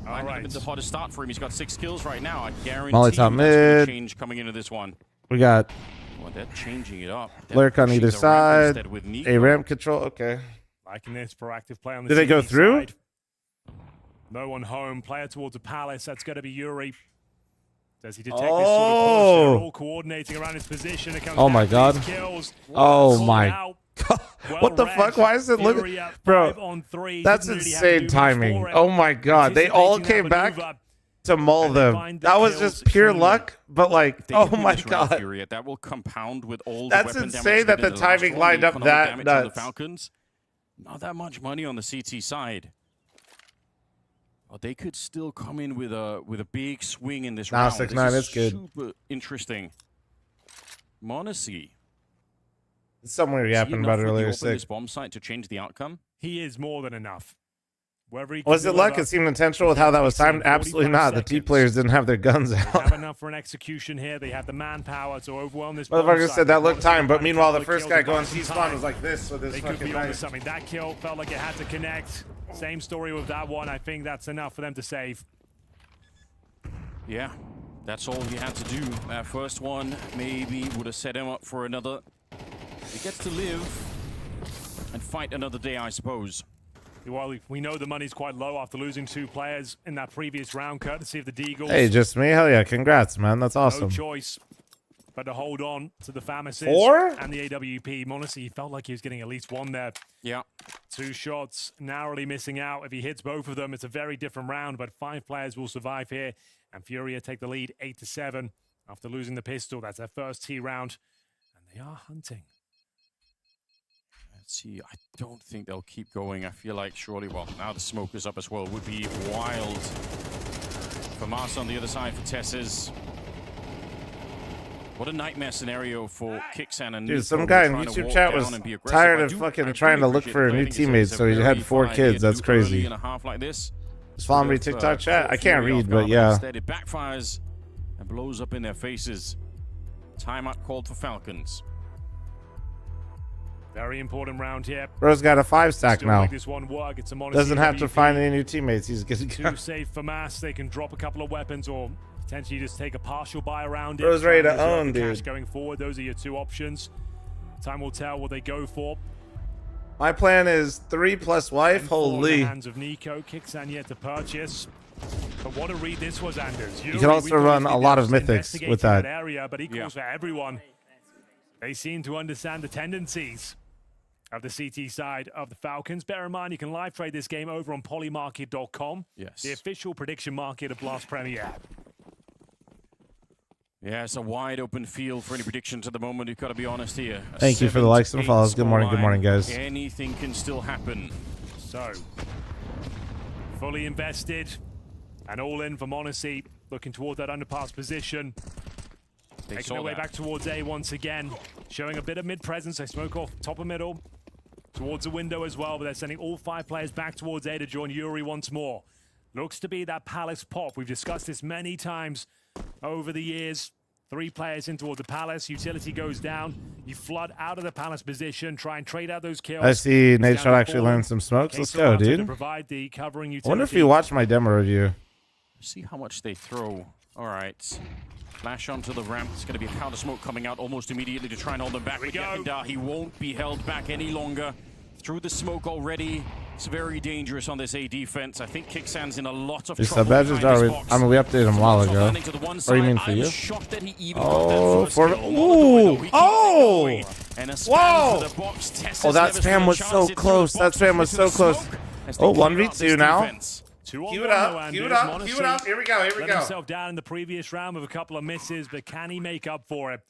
Speaker 3: All right. The hottest start for him. He's got 6 kills right now. I guarantee
Speaker 1: Molly top
Speaker 3: that's gonna
Speaker 1: mid.
Speaker 3: change coming into this one.
Speaker 1: We got
Speaker 3: Well, they're changing it up. They're
Speaker 1: Lurk on
Speaker 3: pushing
Speaker 1: either
Speaker 3: the ramp
Speaker 1: side.
Speaker 3: instead with Nico.
Speaker 1: A ramp control. Okay.
Speaker 2: Liking this proactive play on the
Speaker 1: Did they go
Speaker 2: CT
Speaker 1: through?
Speaker 2: side. No one home. Player towards the palace. That's going to be Yuri. Does he detect this sort of push? They're all coordinating around his position. It comes
Speaker 1: Oh
Speaker 2: down
Speaker 1: my
Speaker 2: to
Speaker 1: god.
Speaker 2: these kills.
Speaker 1: Oh
Speaker 2: Called
Speaker 1: my
Speaker 2: out.
Speaker 1: god. What the fuck? Why is it looking,
Speaker 2: Furia,
Speaker 1: bro?
Speaker 2: 5-on-3.
Speaker 1: That's
Speaker 2: Didn't really have to
Speaker 1: insane
Speaker 2: do much
Speaker 1: timing.
Speaker 2: for it.
Speaker 1: Oh my god. They all
Speaker 2: Anticipating
Speaker 1: came
Speaker 2: that
Speaker 1: back
Speaker 2: maneuver.
Speaker 1: to maul
Speaker 2: And they
Speaker 1: them.
Speaker 2: find the
Speaker 1: That was
Speaker 2: kills
Speaker 1: just pure
Speaker 2: cleanly.
Speaker 1: luck. But like,
Speaker 3: They
Speaker 1: oh
Speaker 3: could win
Speaker 1: my
Speaker 3: this round,
Speaker 1: god.
Speaker 3: Furia. That will compound with all
Speaker 1: That's
Speaker 3: the weapon
Speaker 1: insane
Speaker 3: damage
Speaker 1: that
Speaker 3: they
Speaker 1: the
Speaker 3: did in last
Speaker 1: timing
Speaker 3: round,
Speaker 1: lined
Speaker 3: the
Speaker 1: up
Speaker 3: economic
Speaker 1: that
Speaker 3: damage on the
Speaker 1: nuts.
Speaker 3: Falcons. Not that much money on the CT side. Oh, they could still come in with a big swing in this
Speaker 1: Nah,
Speaker 3: round.
Speaker 1: 6-9,
Speaker 3: This is
Speaker 1: it's good.
Speaker 3: Super interesting. Monacy.
Speaker 1: It's somewhere
Speaker 3: Is he
Speaker 1: yapping
Speaker 3: enough
Speaker 1: about
Speaker 3: with the
Speaker 1: earlier.
Speaker 3: open
Speaker 1: Sick.
Speaker 3: this bomb site to change the outcome?
Speaker 2: He is more than enough. Wherever he
Speaker 1: Was
Speaker 2: can
Speaker 1: it luck?
Speaker 2: deliver,
Speaker 1: It seemed intentional with how that was timed. Absolutely not. The T players didn't have their guns
Speaker 2: They have
Speaker 1: out.
Speaker 2: enough for an execution here. They have the manpower to overwhelm this bomb
Speaker 1: Motherfucker
Speaker 2: site.
Speaker 1: said that looked
Speaker 2: Monacy
Speaker 1: timed, but
Speaker 2: trying to
Speaker 1: meanwhile the
Speaker 2: couple
Speaker 1: first
Speaker 2: kills
Speaker 1: guy
Speaker 2: and
Speaker 1: going
Speaker 2: buy some
Speaker 1: T-spawn
Speaker 2: time.
Speaker 1: was like this with his
Speaker 2: They could
Speaker 1: fucking
Speaker 2: be onto
Speaker 1: knife.
Speaker 2: something. That kill felt like it had to connect. Same story with that one. I think that's enough for them to save.
Speaker 3: Yeah, that's all he had to do. That first one maybe would have set him up for another. He gets to live and fight another day, I suppose.
Speaker 2: Well, we know the money's quite low after losing 2 players in that previous round, courtesy of the Deagles.
Speaker 1: Hey, just me? Hell yeah. Congrats, man. That's awesome.
Speaker 2: No choice but to hold on to the Famises
Speaker 1: 4?
Speaker 2: and the AWP. Monacy felt like he was getting at least 1 there.
Speaker 3: Yeah.
Speaker 2: 2 shots, narrowly missing out. If he hits both of them, it's a very different round, but 5 players will survive here. And Furia take the lead 8-7 after losing the pistol. That's their first T round. And they are hunting.
Speaker 3: Let's see, I don't think they'll keep going. I feel like surely, well, now the smoke is up as well. It would be wild for Mars on the other side for Tesses. What a nightmare scenario for Kixan and
Speaker 1: Dude,
Speaker 3: Nico,
Speaker 1: some
Speaker 3: who
Speaker 1: guy
Speaker 3: are
Speaker 1: in
Speaker 3: trying to
Speaker 1: YouTube
Speaker 3: walk
Speaker 1: chat
Speaker 3: down
Speaker 1: was
Speaker 3: and be aggressive.
Speaker 1: tired
Speaker 3: I
Speaker 1: of
Speaker 3: do-
Speaker 1: fucking
Speaker 3: I
Speaker 1: trying to
Speaker 3: really
Speaker 1: look
Speaker 3: appreciate
Speaker 1: for
Speaker 3: the
Speaker 1: new
Speaker 3: play. I think it's
Speaker 1: teammates,
Speaker 3: a
Speaker 1: so he
Speaker 3: very
Speaker 1: had 4
Speaker 3: fun
Speaker 1: kids.
Speaker 3: idea to
Speaker 1: That's
Speaker 3: do early
Speaker 1: crazy.
Speaker 3: in a half like this.
Speaker 1: Does Fl0m
Speaker 3: With,
Speaker 1: TikTok chat? I
Speaker 3: caught
Speaker 1: can't
Speaker 3: Fury
Speaker 1: read,
Speaker 3: off
Speaker 1: but
Speaker 3: guard,
Speaker 1: yeah.
Speaker 3: Instead, it backfires and blows up in their faces. Timeout called for Falcons.
Speaker 2: Very important round here.
Speaker 1: Bro's got a 5 stack
Speaker 2: Still
Speaker 1: now.
Speaker 2: make this one work. It's a Monacy
Speaker 1: Doesn't have to
Speaker 2: AWP.
Speaker 1: find any new teammates. He's good.
Speaker 2: Too safe for Mass. They can drop a couple of weapons or potentially just take a partial buy around it.
Speaker 1: Bro's ready to
Speaker 2: Try and reserve
Speaker 1: own,
Speaker 2: the cash
Speaker 1: dude.
Speaker 2: Going forward, those are your 2 options. Time will tell what they go for.
Speaker 1: My plan is 3 plus wife.
Speaker 2: Four in the
Speaker 1: Holy.
Speaker 2: hands of Nico. Kixan yet to purchase. But what a read this was, Anders.
Speaker 1: You can also run a lot of mythics with that.
Speaker 2: Area, but equals for everyone. They seem to understand the tendencies of the CT side of the Falcons. Bear in mind, you can live trade this game over on polymarket.com.
Speaker 3: Yes.
Speaker 2: The official prediction market of Blast Premier.
Speaker 3: Yeah, it's a wide open field for any predictions at the moment. You've got to be honest here. A
Speaker 1: Thank you for the likes and
Speaker 3: 7-8
Speaker 1: follows. Good morning,
Speaker 3: scoreline.
Speaker 1: guys.
Speaker 3: Anything can still happen.
Speaker 2: So, fully invested and all in for Monacy, looking toward that underpass position. Making
Speaker 3: saw
Speaker 2: their way
Speaker 3: that.
Speaker 2: back towards A once again, showing a bit of mid-presence. They smoke off top of middle, towards the window as well, but they're sending all 5 players back towards A to join Yuri once more. Looks to be that Palace pop. We've discussed this many times over the years. 3 players in towards the palace. Utility goes down. You flood out of the palace position. Try and trade out those kills.
Speaker 1: I see Nate Shot actually learned some smokes. Let's go, dude.
Speaker 2: Provide the covering utility.
Speaker 1: I wonder if you watched my demo review.
Speaker 3: See how much they throw. All right. Flash onto the ramp. It's going to be a counter smoke coming out almost immediately to try and hold them back. He won't be held back any longer. Through the smoke already. It's very dangerous on this A defense. I think Kicksan's in a lot of trouble.
Speaker 1: I mean, we updated him a while ago. What do you mean for you? Oh, for ooh, oh, whoa! Oh, that spam was so close. That spam was so close. Oh, 1v2 now. Cue it up. Cue it up. Cue it up. Here we go. Here we
Speaker 2: Let
Speaker 1: go.
Speaker 2: himself down in the previous round with a couple of misses, but can he make up for it?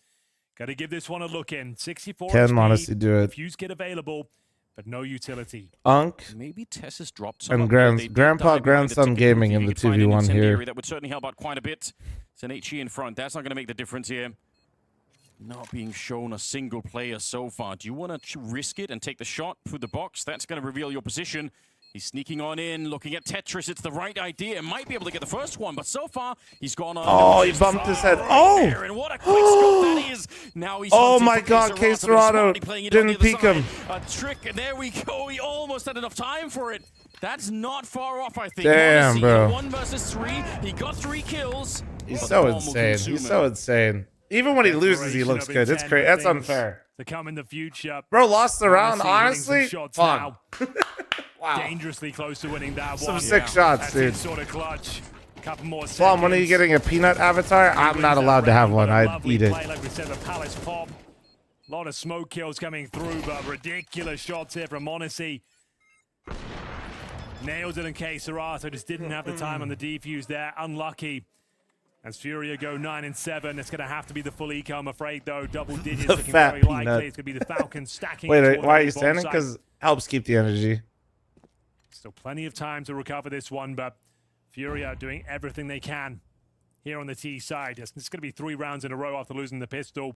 Speaker 2: Got to give this one a look in. 64.
Speaker 1: Can honestly do it.
Speaker 2: Fuse kit available, but no utility.
Speaker 3: Maybe Tess has dropped some
Speaker 1: And grandson gaming in the 2v1 here.
Speaker 3: That would certainly help out quite a bit. It's an HE in front. That's not going to make the difference here. Not being shown a single player so far. Do you want to risk it and take the shot through the box? That's going to reveal your position. He's sneaking on in, looking at Tetris. It's the right idea. Might be able to get the first one, but so far he's gone on.
Speaker 1: Oh, he bumped his head. Oh!
Speaker 3: And what a quick scope that is. Now he's
Speaker 1: oh my God, K-Serrato didn't peek him.
Speaker 3: A trick, and there we go. He almost had enough time for it. That's not far off, I think.
Speaker 1: Damn, bro.
Speaker 3: 1 versus 3. He got 3 kills.
Speaker 1: He's so insane. He's so insane. Even when he loses, he looks good. It's crazy. That's unfair.
Speaker 2: To come in the future.
Speaker 1: Bro, lost the round. Honestly, fun.
Speaker 2: Wow. Dangerously close to winning that one.
Speaker 1: Some sick shots, dude.
Speaker 2: Sort of clutch. Couple more
Speaker 1: fl0m, when are you getting a peanut avatar? I'm not allowed to have one. I'd eat it.
Speaker 2: Like we said, the Palace pop. A lot of smoke kills coming through, but ridiculous shots here from Monacy. Nails it in K-Serrato. Just didn't have the time on the defuse there. Unlucky. As Furia go 9 and 7, it's going to have to be the full eco, I'm afraid, though. Double digits
Speaker 1: The
Speaker 2: looking
Speaker 1: fat
Speaker 2: very
Speaker 1: peanut.
Speaker 2: likely. It's going to be the Falcons stacking.
Speaker 1: Wait, why are you standing? Because helps keep the energy.
Speaker 2: Still plenty of time to recover this one, but Furia doing everything they can here on the T side. It's going to be 3 rounds in a row after losing the pistol.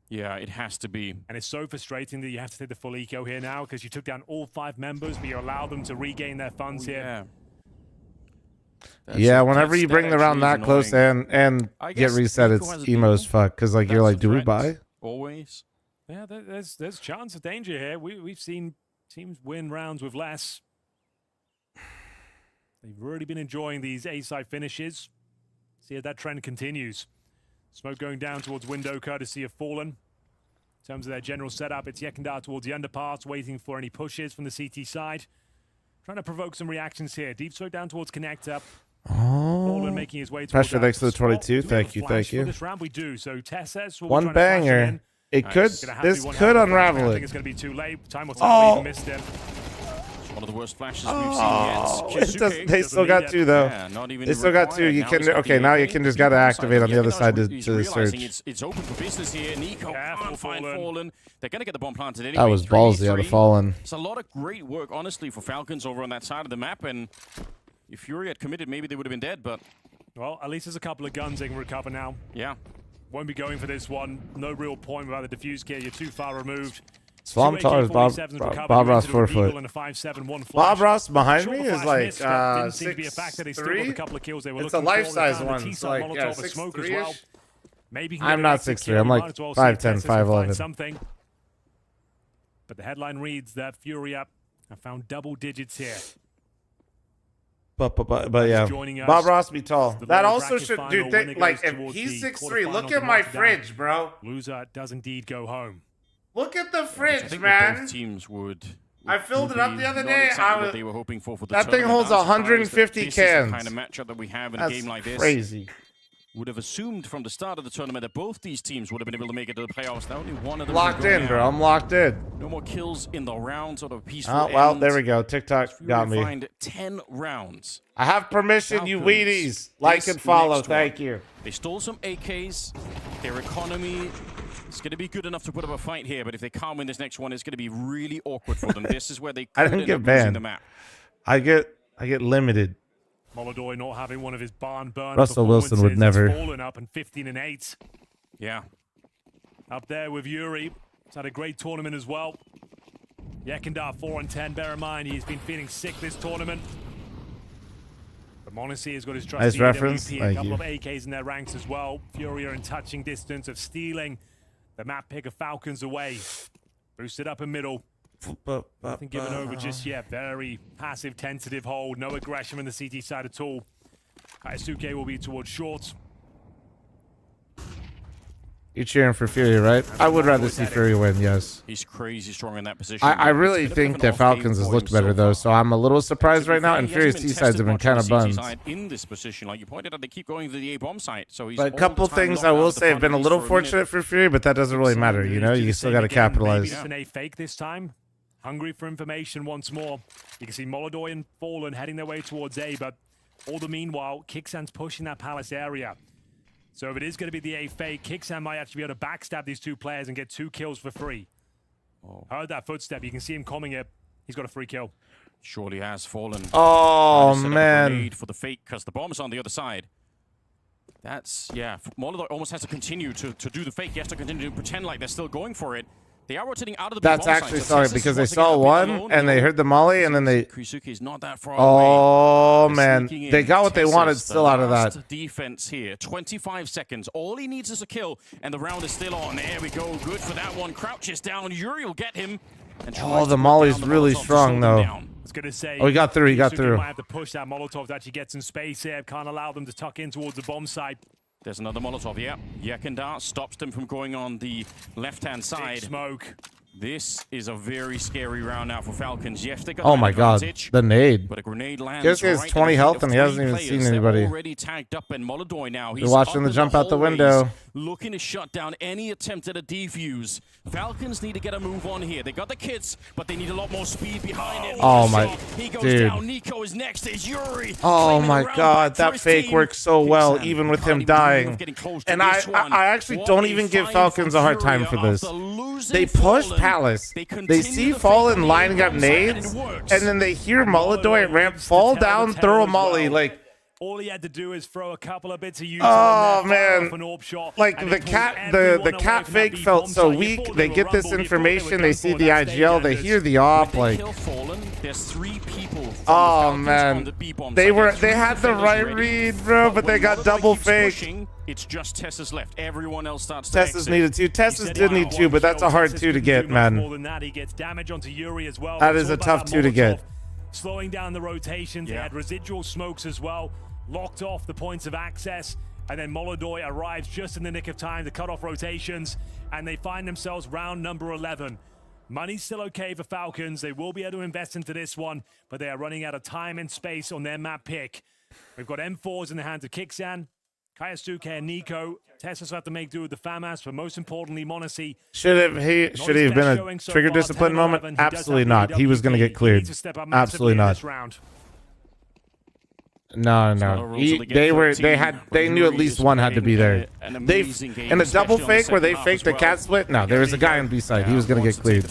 Speaker 3: Yeah, it has to be.
Speaker 2: And it's so frustrating that you have to take the full eco here now because you took down all 5 members, but you allow them to regain their funds here.
Speaker 1: Yeah, whenever you bring the round that close and get reset, it's emo as fuck. Because like you're like, do we buy?
Speaker 3: Always.
Speaker 2: Yeah, there's chance of danger here. We've seen teams win rounds with less. They've really been enjoying these A-side finishes. See if that trend continues. Smoke going down towards window, courtesy of Fallen. In terms of their general setup, it's Yekindar towards the underpass, waiting for any pushes from the CT side. Trying to provoke some reactions here. Deep smoke down towards connector. Fallen making his way towards
Speaker 1: pressure next to the 22. Thank you, thank you.
Speaker 2: For this round we do. So Tesses will
Speaker 1: One banger. It could. This could unravel
Speaker 2: I think
Speaker 1: it.
Speaker 2: it's going to be too late. Time will tell. We even missed him.
Speaker 3: One of the worst flashes we've seen yet.
Speaker 1: They still got 2 though.
Speaker 3: Yeah,
Speaker 1: they still got 2. You can okay now. You can just got to activate on the other side to the surge.
Speaker 3: It's open for business here. Nico can't find Fallen. They're going to get the bomb planted anyway.
Speaker 1: That was ballsy out of Fallen.
Speaker 3: It's a lot of great work, honestly, for Falcons over on that side of the map. And if Fury had committed, maybe they would have been dead. But
Speaker 2: well, at least there's a couple of guns they can recover now.
Speaker 3: Yeah.
Speaker 2: Won't be going for this one. No real point without the diffuse kit. You're too far removed.
Speaker 1: fl0m tars Bob Ross 4 foot. Bob Ross behind me is like 6'3". It's a life-size one. It's like 6'3".
Speaker 2: Maybe
Speaker 1: I'm not 6'3". I'm like 5'10", 5'11".
Speaker 2: Something. But the headline reads that Furia have found double digits here.
Speaker 1: But yeah, Bob Ross be tall. That also should, dude. Think like if he's 6'3", look at my fridge, bro.
Speaker 2: Loser does indeed go home.
Speaker 1: Look at the fridge,
Speaker 3: I think
Speaker 1: man.
Speaker 3: Both teams would.
Speaker 1: I filled it up the other day.
Speaker 3: What they were hoping for the
Speaker 1: that thing holds 150 cans.
Speaker 3: This is the kind of matchup that we have in a game like this.
Speaker 1: Crazy.
Speaker 3: Would have assumed from the start of the tournament that both these teams would have been able to make it to the playoffs. Now only one of them
Speaker 1: locked in, bro. I'm locked in.
Speaker 3: No more kills in the round, sort of peaceful.
Speaker 1: Oh well, there we go. TikTok got me.
Speaker 3: Find 10 rounds.
Speaker 1: I have permission, you Wheaties. Like and follow. Thank you.
Speaker 3: They stole some AKs. Their economy is going to be good enough to put up a fight here, but if they can't win this next one, it's going to be really awkward for them. This is where they
Speaker 1: I
Speaker 3: could
Speaker 1: didn't
Speaker 3: end
Speaker 1: get
Speaker 3: up losing
Speaker 1: banned.
Speaker 3: the map.
Speaker 1: I get limited.
Speaker 2: Molodoy not having one of his barn burn
Speaker 1: Russell Wilson would never.
Speaker 2: Fallen up and 15 and 8.
Speaker 3: Yeah.
Speaker 2: Up there with Yuri. He's had a great tournament as well. Yekindar 4 and 10. Bear in mind he's been feeling sick this tournament. But Monacy has got his
Speaker 1: Nice
Speaker 2: trusty
Speaker 1: reference.
Speaker 2: AWP, a
Speaker 1: Thank
Speaker 2: couple
Speaker 1: you.
Speaker 2: of AKs in their ranks as well. Furia in touching distance of stealing the map pick of Falcons away. Boosted up in middle. Nothing given over just yet. Very passive, tentative hold. No aggression from the CT side at all. Kaisuke will be towards short.
Speaker 1: You're cheering for Furia, right? I would rather see Furia win, yes.
Speaker 3: He's crazy strong in that position.
Speaker 1: I really think that Falcons has looked better, though, so I'm a little surprised right now, and Furia's T-sides have been kind of bummed.
Speaker 3: In this position, like you pointed out, they keep going to the A-bomb site. So he's
Speaker 1: But a couple things I will say have been a little fortunate for Furia, but that doesn't really matter, you know? You still got to capitalize.
Speaker 2: Maybe it's an A fake this time. Hungry for information once more. You can see Molodoi and Fallen heading their way towards A, but all the meanwhile, Kixan's pushing that Palace area. So if it is going to be the A fake, Kixan might actually be able to backstab these two players and get 2 kills for free. Heard that footstep. You can see him coming it. He's got a free kill.
Speaker 3: Surely has Fallen.
Speaker 1: Oh, man.
Speaker 3: For the fake, because the bomb is on the other side. That's, yeah, Molodoi almost has to continue to do the fake. He has to continue to pretend like they're still going for it. They are rotating out of the
Speaker 1: That's
Speaker 3: bomb
Speaker 1: actually
Speaker 3: site,
Speaker 1: sorry, because they saw one, and they heard the molly, and then they...
Speaker 3: Kuisuke's not that far
Speaker 1: Oh,
Speaker 3: away.
Speaker 1: man. They got what they wanted still out of that.
Speaker 3: Defense here. 25 seconds. All he needs is a kill, and the round is still on. There we go. Good for that one. Crouches down. Yuri will get him. And
Speaker 1: Oh, the molly's really strong, though.
Speaker 2: I was going to say...
Speaker 1: Oh, he got through. He got through.
Speaker 2: Might have to push that Molotov to actually get some space here. Can't allow them to tuck in towards the bomb site.
Speaker 3: There's another Molotov, yeah. Yekindar stops them from going on the left-hand side.
Speaker 2: Big smoke.
Speaker 3: This is a very scary round now for Falcons. Yes, they got
Speaker 1: Oh, my God. The nade.
Speaker 3: But a grenade lands.
Speaker 1: Guess he has 20 health, and he hasn't even seen anybody.
Speaker 3: Already tagged up, and Molodoi now.
Speaker 1: They're watching the jump out the window.
Speaker 3: Looking to shut down any attempt at a defuse. Falcons need to get a move on here. They got the kits, but they need a lot more speed behind it.
Speaker 1: Oh, my...
Speaker 3: He goes
Speaker 1: Dude.
Speaker 3: down. Nico is next. There's Yuri.
Speaker 1: Oh, my God. That fake works so well, even with him dying. And I actually don't even give Falcons a hard time for this. They push Palace. They see Fallen lining up nades, and then they hear Molodoi at ramp fall down, throw a molly. Like,
Speaker 2: all he had to do is throw a couple of bits of
Speaker 1: oh man, like the cat fake felt so weak. They get this information, they see the IGL, they hear the op. Like,
Speaker 3: there's 3 people.
Speaker 1: Oh man, they had the right read, bro, but they got double fake.
Speaker 3: It's just Tessa's left. Everyone else starts to
Speaker 1: Tessa's needed 2. Tessa's did need 2, but that's a hard 2 to get, man.
Speaker 2: More than that, he gets damage onto Yuri as well.
Speaker 1: That is a tough 2 to get.
Speaker 2: Slowing down the rotations. They had residual smokes as well. Locked off the points of access. And then Molodoi arrives just in the nick of time to cut off rotations. And they find themselves round number 11. Money's still okay for Falcons. They will be able to invest into this one, but they are running out of time and space on their map pick. We've got M4s in the hands of Kixan, Kaisuke, and Nico. Tessus will have to make do with the FAMAS, but most importantly, Monacy.
Speaker 1: Should he have been a trigger discipline moment? Absolutely not. He was going to get cleared. Absolutely not. No. They knew at least one had to be there. In a double fake where they faked the cat split. No, there was a guy on B side. He was gonna get cleared.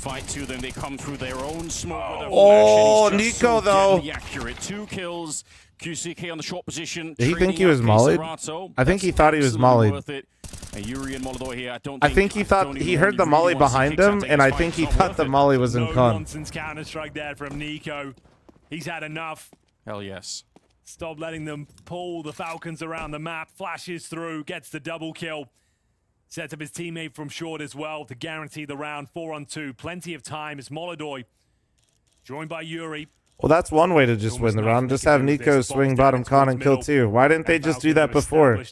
Speaker 1: Oh, Nico though.
Speaker 3: 2 kills. QCK on the short position.
Speaker 1: Did he think he was mollied? I think he thought he was mollied. I think he thought he heard the molly behind him, and I think he thought the molly was in con.
Speaker 2: Nonsense counter-strike there from Nico. He's had enough.
Speaker 3: Hell yes.
Speaker 2: Stop letting them pull the Falcons around the map. Flashes through, gets the double kill. Sets up his teammate from short as well to guarantee the round. 4-on-2. Plenty of time. It's Molodoi, joined by Yuri.
Speaker 1: Well, that's one way to just win the round. Just have Nico swing bottom con and kill 2. Why didn't they just do that before?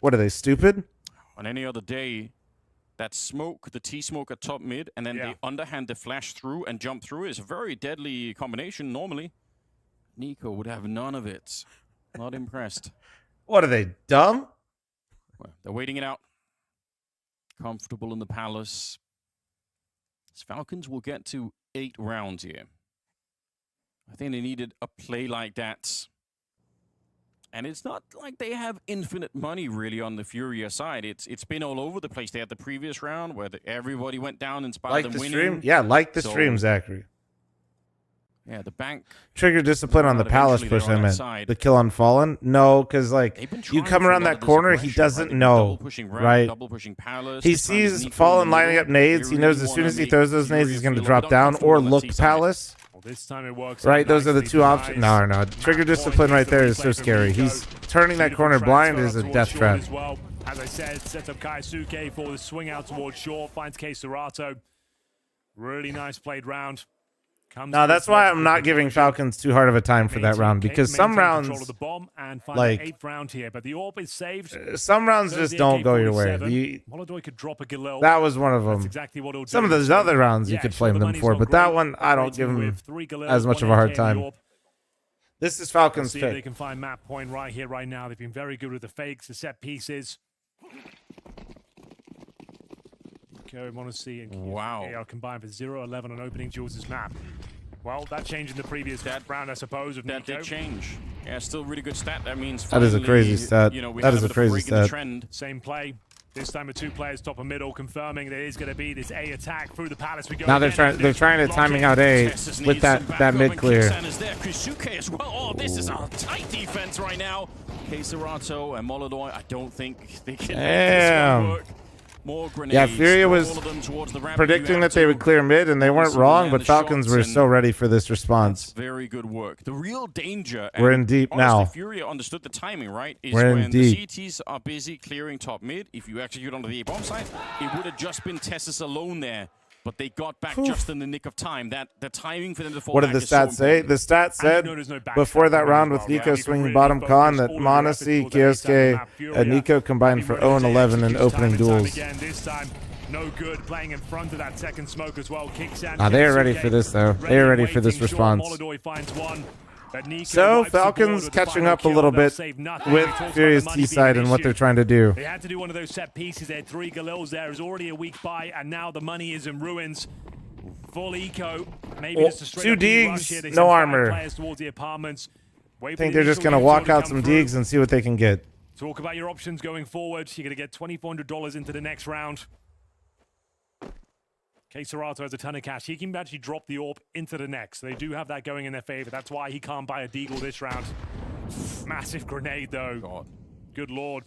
Speaker 1: What are they, stupid?
Speaker 3: On any other day, that smoke, the T-smoke at top mid, and then the underhand, the flash through and jump through is a very deadly combination normally. Nico would have none of it. Not impressed.
Speaker 1: What are they, dumb?
Speaker 3: Well, they're waiting it out. Comfortable in the palace. Falcons will get to 8 rounds here. I think they needed a play like that. And it's not like they have infinite money really on the Furia side. It's been all over the place. They had the previous round where everybody went down in spite
Speaker 1: Like
Speaker 3: of
Speaker 1: the
Speaker 3: them
Speaker 1: stream?
Speaker 3: winning.
Speaker 1: Yeah, like the stream, Zachary.
Speaker 3: Yeah, the bank.
Speaker 1: Trigger discipline on the Palace push, I meant. The kill on Fallen? No, because, like, you come around that corner, he doesn't know, right? He sees Fallen lining up nades. He knows as soon as he throws those nades, he's going to drop down or look Palace.
Speaker 2: this time it works.
Speaker 1: Right, those are the two options. No. Trigger discipline right there is so scary. He's turning that corner blind is a death trap.
Speaker 2: As well. As I said, sets up Kaisuke for the swing out towards short, finds Keiserato. Really nice played round.
Speaker 1: No, that's why I'm not giving Falcons too hard of a time for that round, because some rounds, like,
Speaker 2: round here, but the orb is saved.
Speaker 1: Some rounds just don't go your way.
Speaker 2: Could drop a Galil.
Speaker 1: That was one of them.
Speaker 2: Exactly what
Speaker 1: Some of those other rounds you could flame them for, but that one I don't give them as much of a hard time. This is Falcons'
Speaker 2: see if they
Speaker 1: pick.
Speaker 2: can find map point right here, right now. They've been very good with the fakes, the set pieces. Okay, want to see.
Speaker 3: Wow.
Speaker 2: They are combined for 0-11 on opening Jules' map. Well, that changed in the previous round, I suppose. Of
Speaker 3: That did change. Yeah, still really good stat. That means
Speaker 1: That is a crazy stat.
Speaker 3: You know, we
Speaker 1: That
Speaker 3: had
Speaker 1: is a
Speaker 3: bit of
Speaker 1: crazy
Speaker 3: break in the
Speaker 1: stat.
Speaker 3: trend.
Speaker 2: Same play. This time with two players top and middle, confirming there is going to be this A attack through the palace. We go
Speaker 1: Now they're trying to timing out A with that mid clear.
Speaker 3: Kusuke as well. Oh, this is a tight defense right now. Keiserato and Molodoi, I don't think they can make this one work. More grenades.
Speaker 1: Yeah, Furia was
Speaker 3: all of them towards the ramp.
Speaker 1: predicting that they would clear mid, and they weren't wrong, but Falcons were so ready for this response.
Speaker 3: Very good work. The real danger.
Speaker 1: We're in deep
Speaker 3: honestly,
Speaker 1: now.
Speaker 3: Furia understood the timing, right? Is
Speaker 1: We're in
Speaker 3: when
Speaker 1: deep.
Speaker 3: the CTs are busy clearing top mid. If you execute onto the A-bomb side, it would have just been Tessus alone there. But they got back just in the nick of time. The timing for them to fall
Speaker 1: What did
Speaker 3: back
Speaker 1: the
Speaker 3: is so
Speaker 1: stats say?
Speaker 3: important.
Speaker 1: The stats said before that round with Nico swinging bottom con that Monasi, Kiosuke, and Nico combined for 0-11 in opening duels.
Speaker 2: Again, this time, no good. Playing in front of that second smoke as well. Kicks out.
Speaker 1: They are ready for this, though. They are ready for this response. So Falcons catching up a little bit with Furia's T side and what they're trying to do.
Speaker 2: They had to do one of those set pieces. They had 3 Galils there. It was already a weak buy, and now the money is in ruins. Full eco. Maybe just a straight
Speaker 1: 2
Speaker 2: up rush here. They
Speaker 1: Deegs,
Speaker 2: send
Speaker 1: no
Speaker 2: 5
Speaker 1: armor.
Speaker 2: players towards the apartments.
Speaker 1: I think they're just going to walk out some Deegs and see what they can get.
Speaker 2: Talk about your options going forward. You're going to get $2,400 into the next round. Keiserato has a ton of cash. He can actually drop the orb into the next. They do have that going in their favor. That's why he can't buy a deagle this round. Massive grenade, though.
Speaker 3: God.
Speaker 2: Good lord.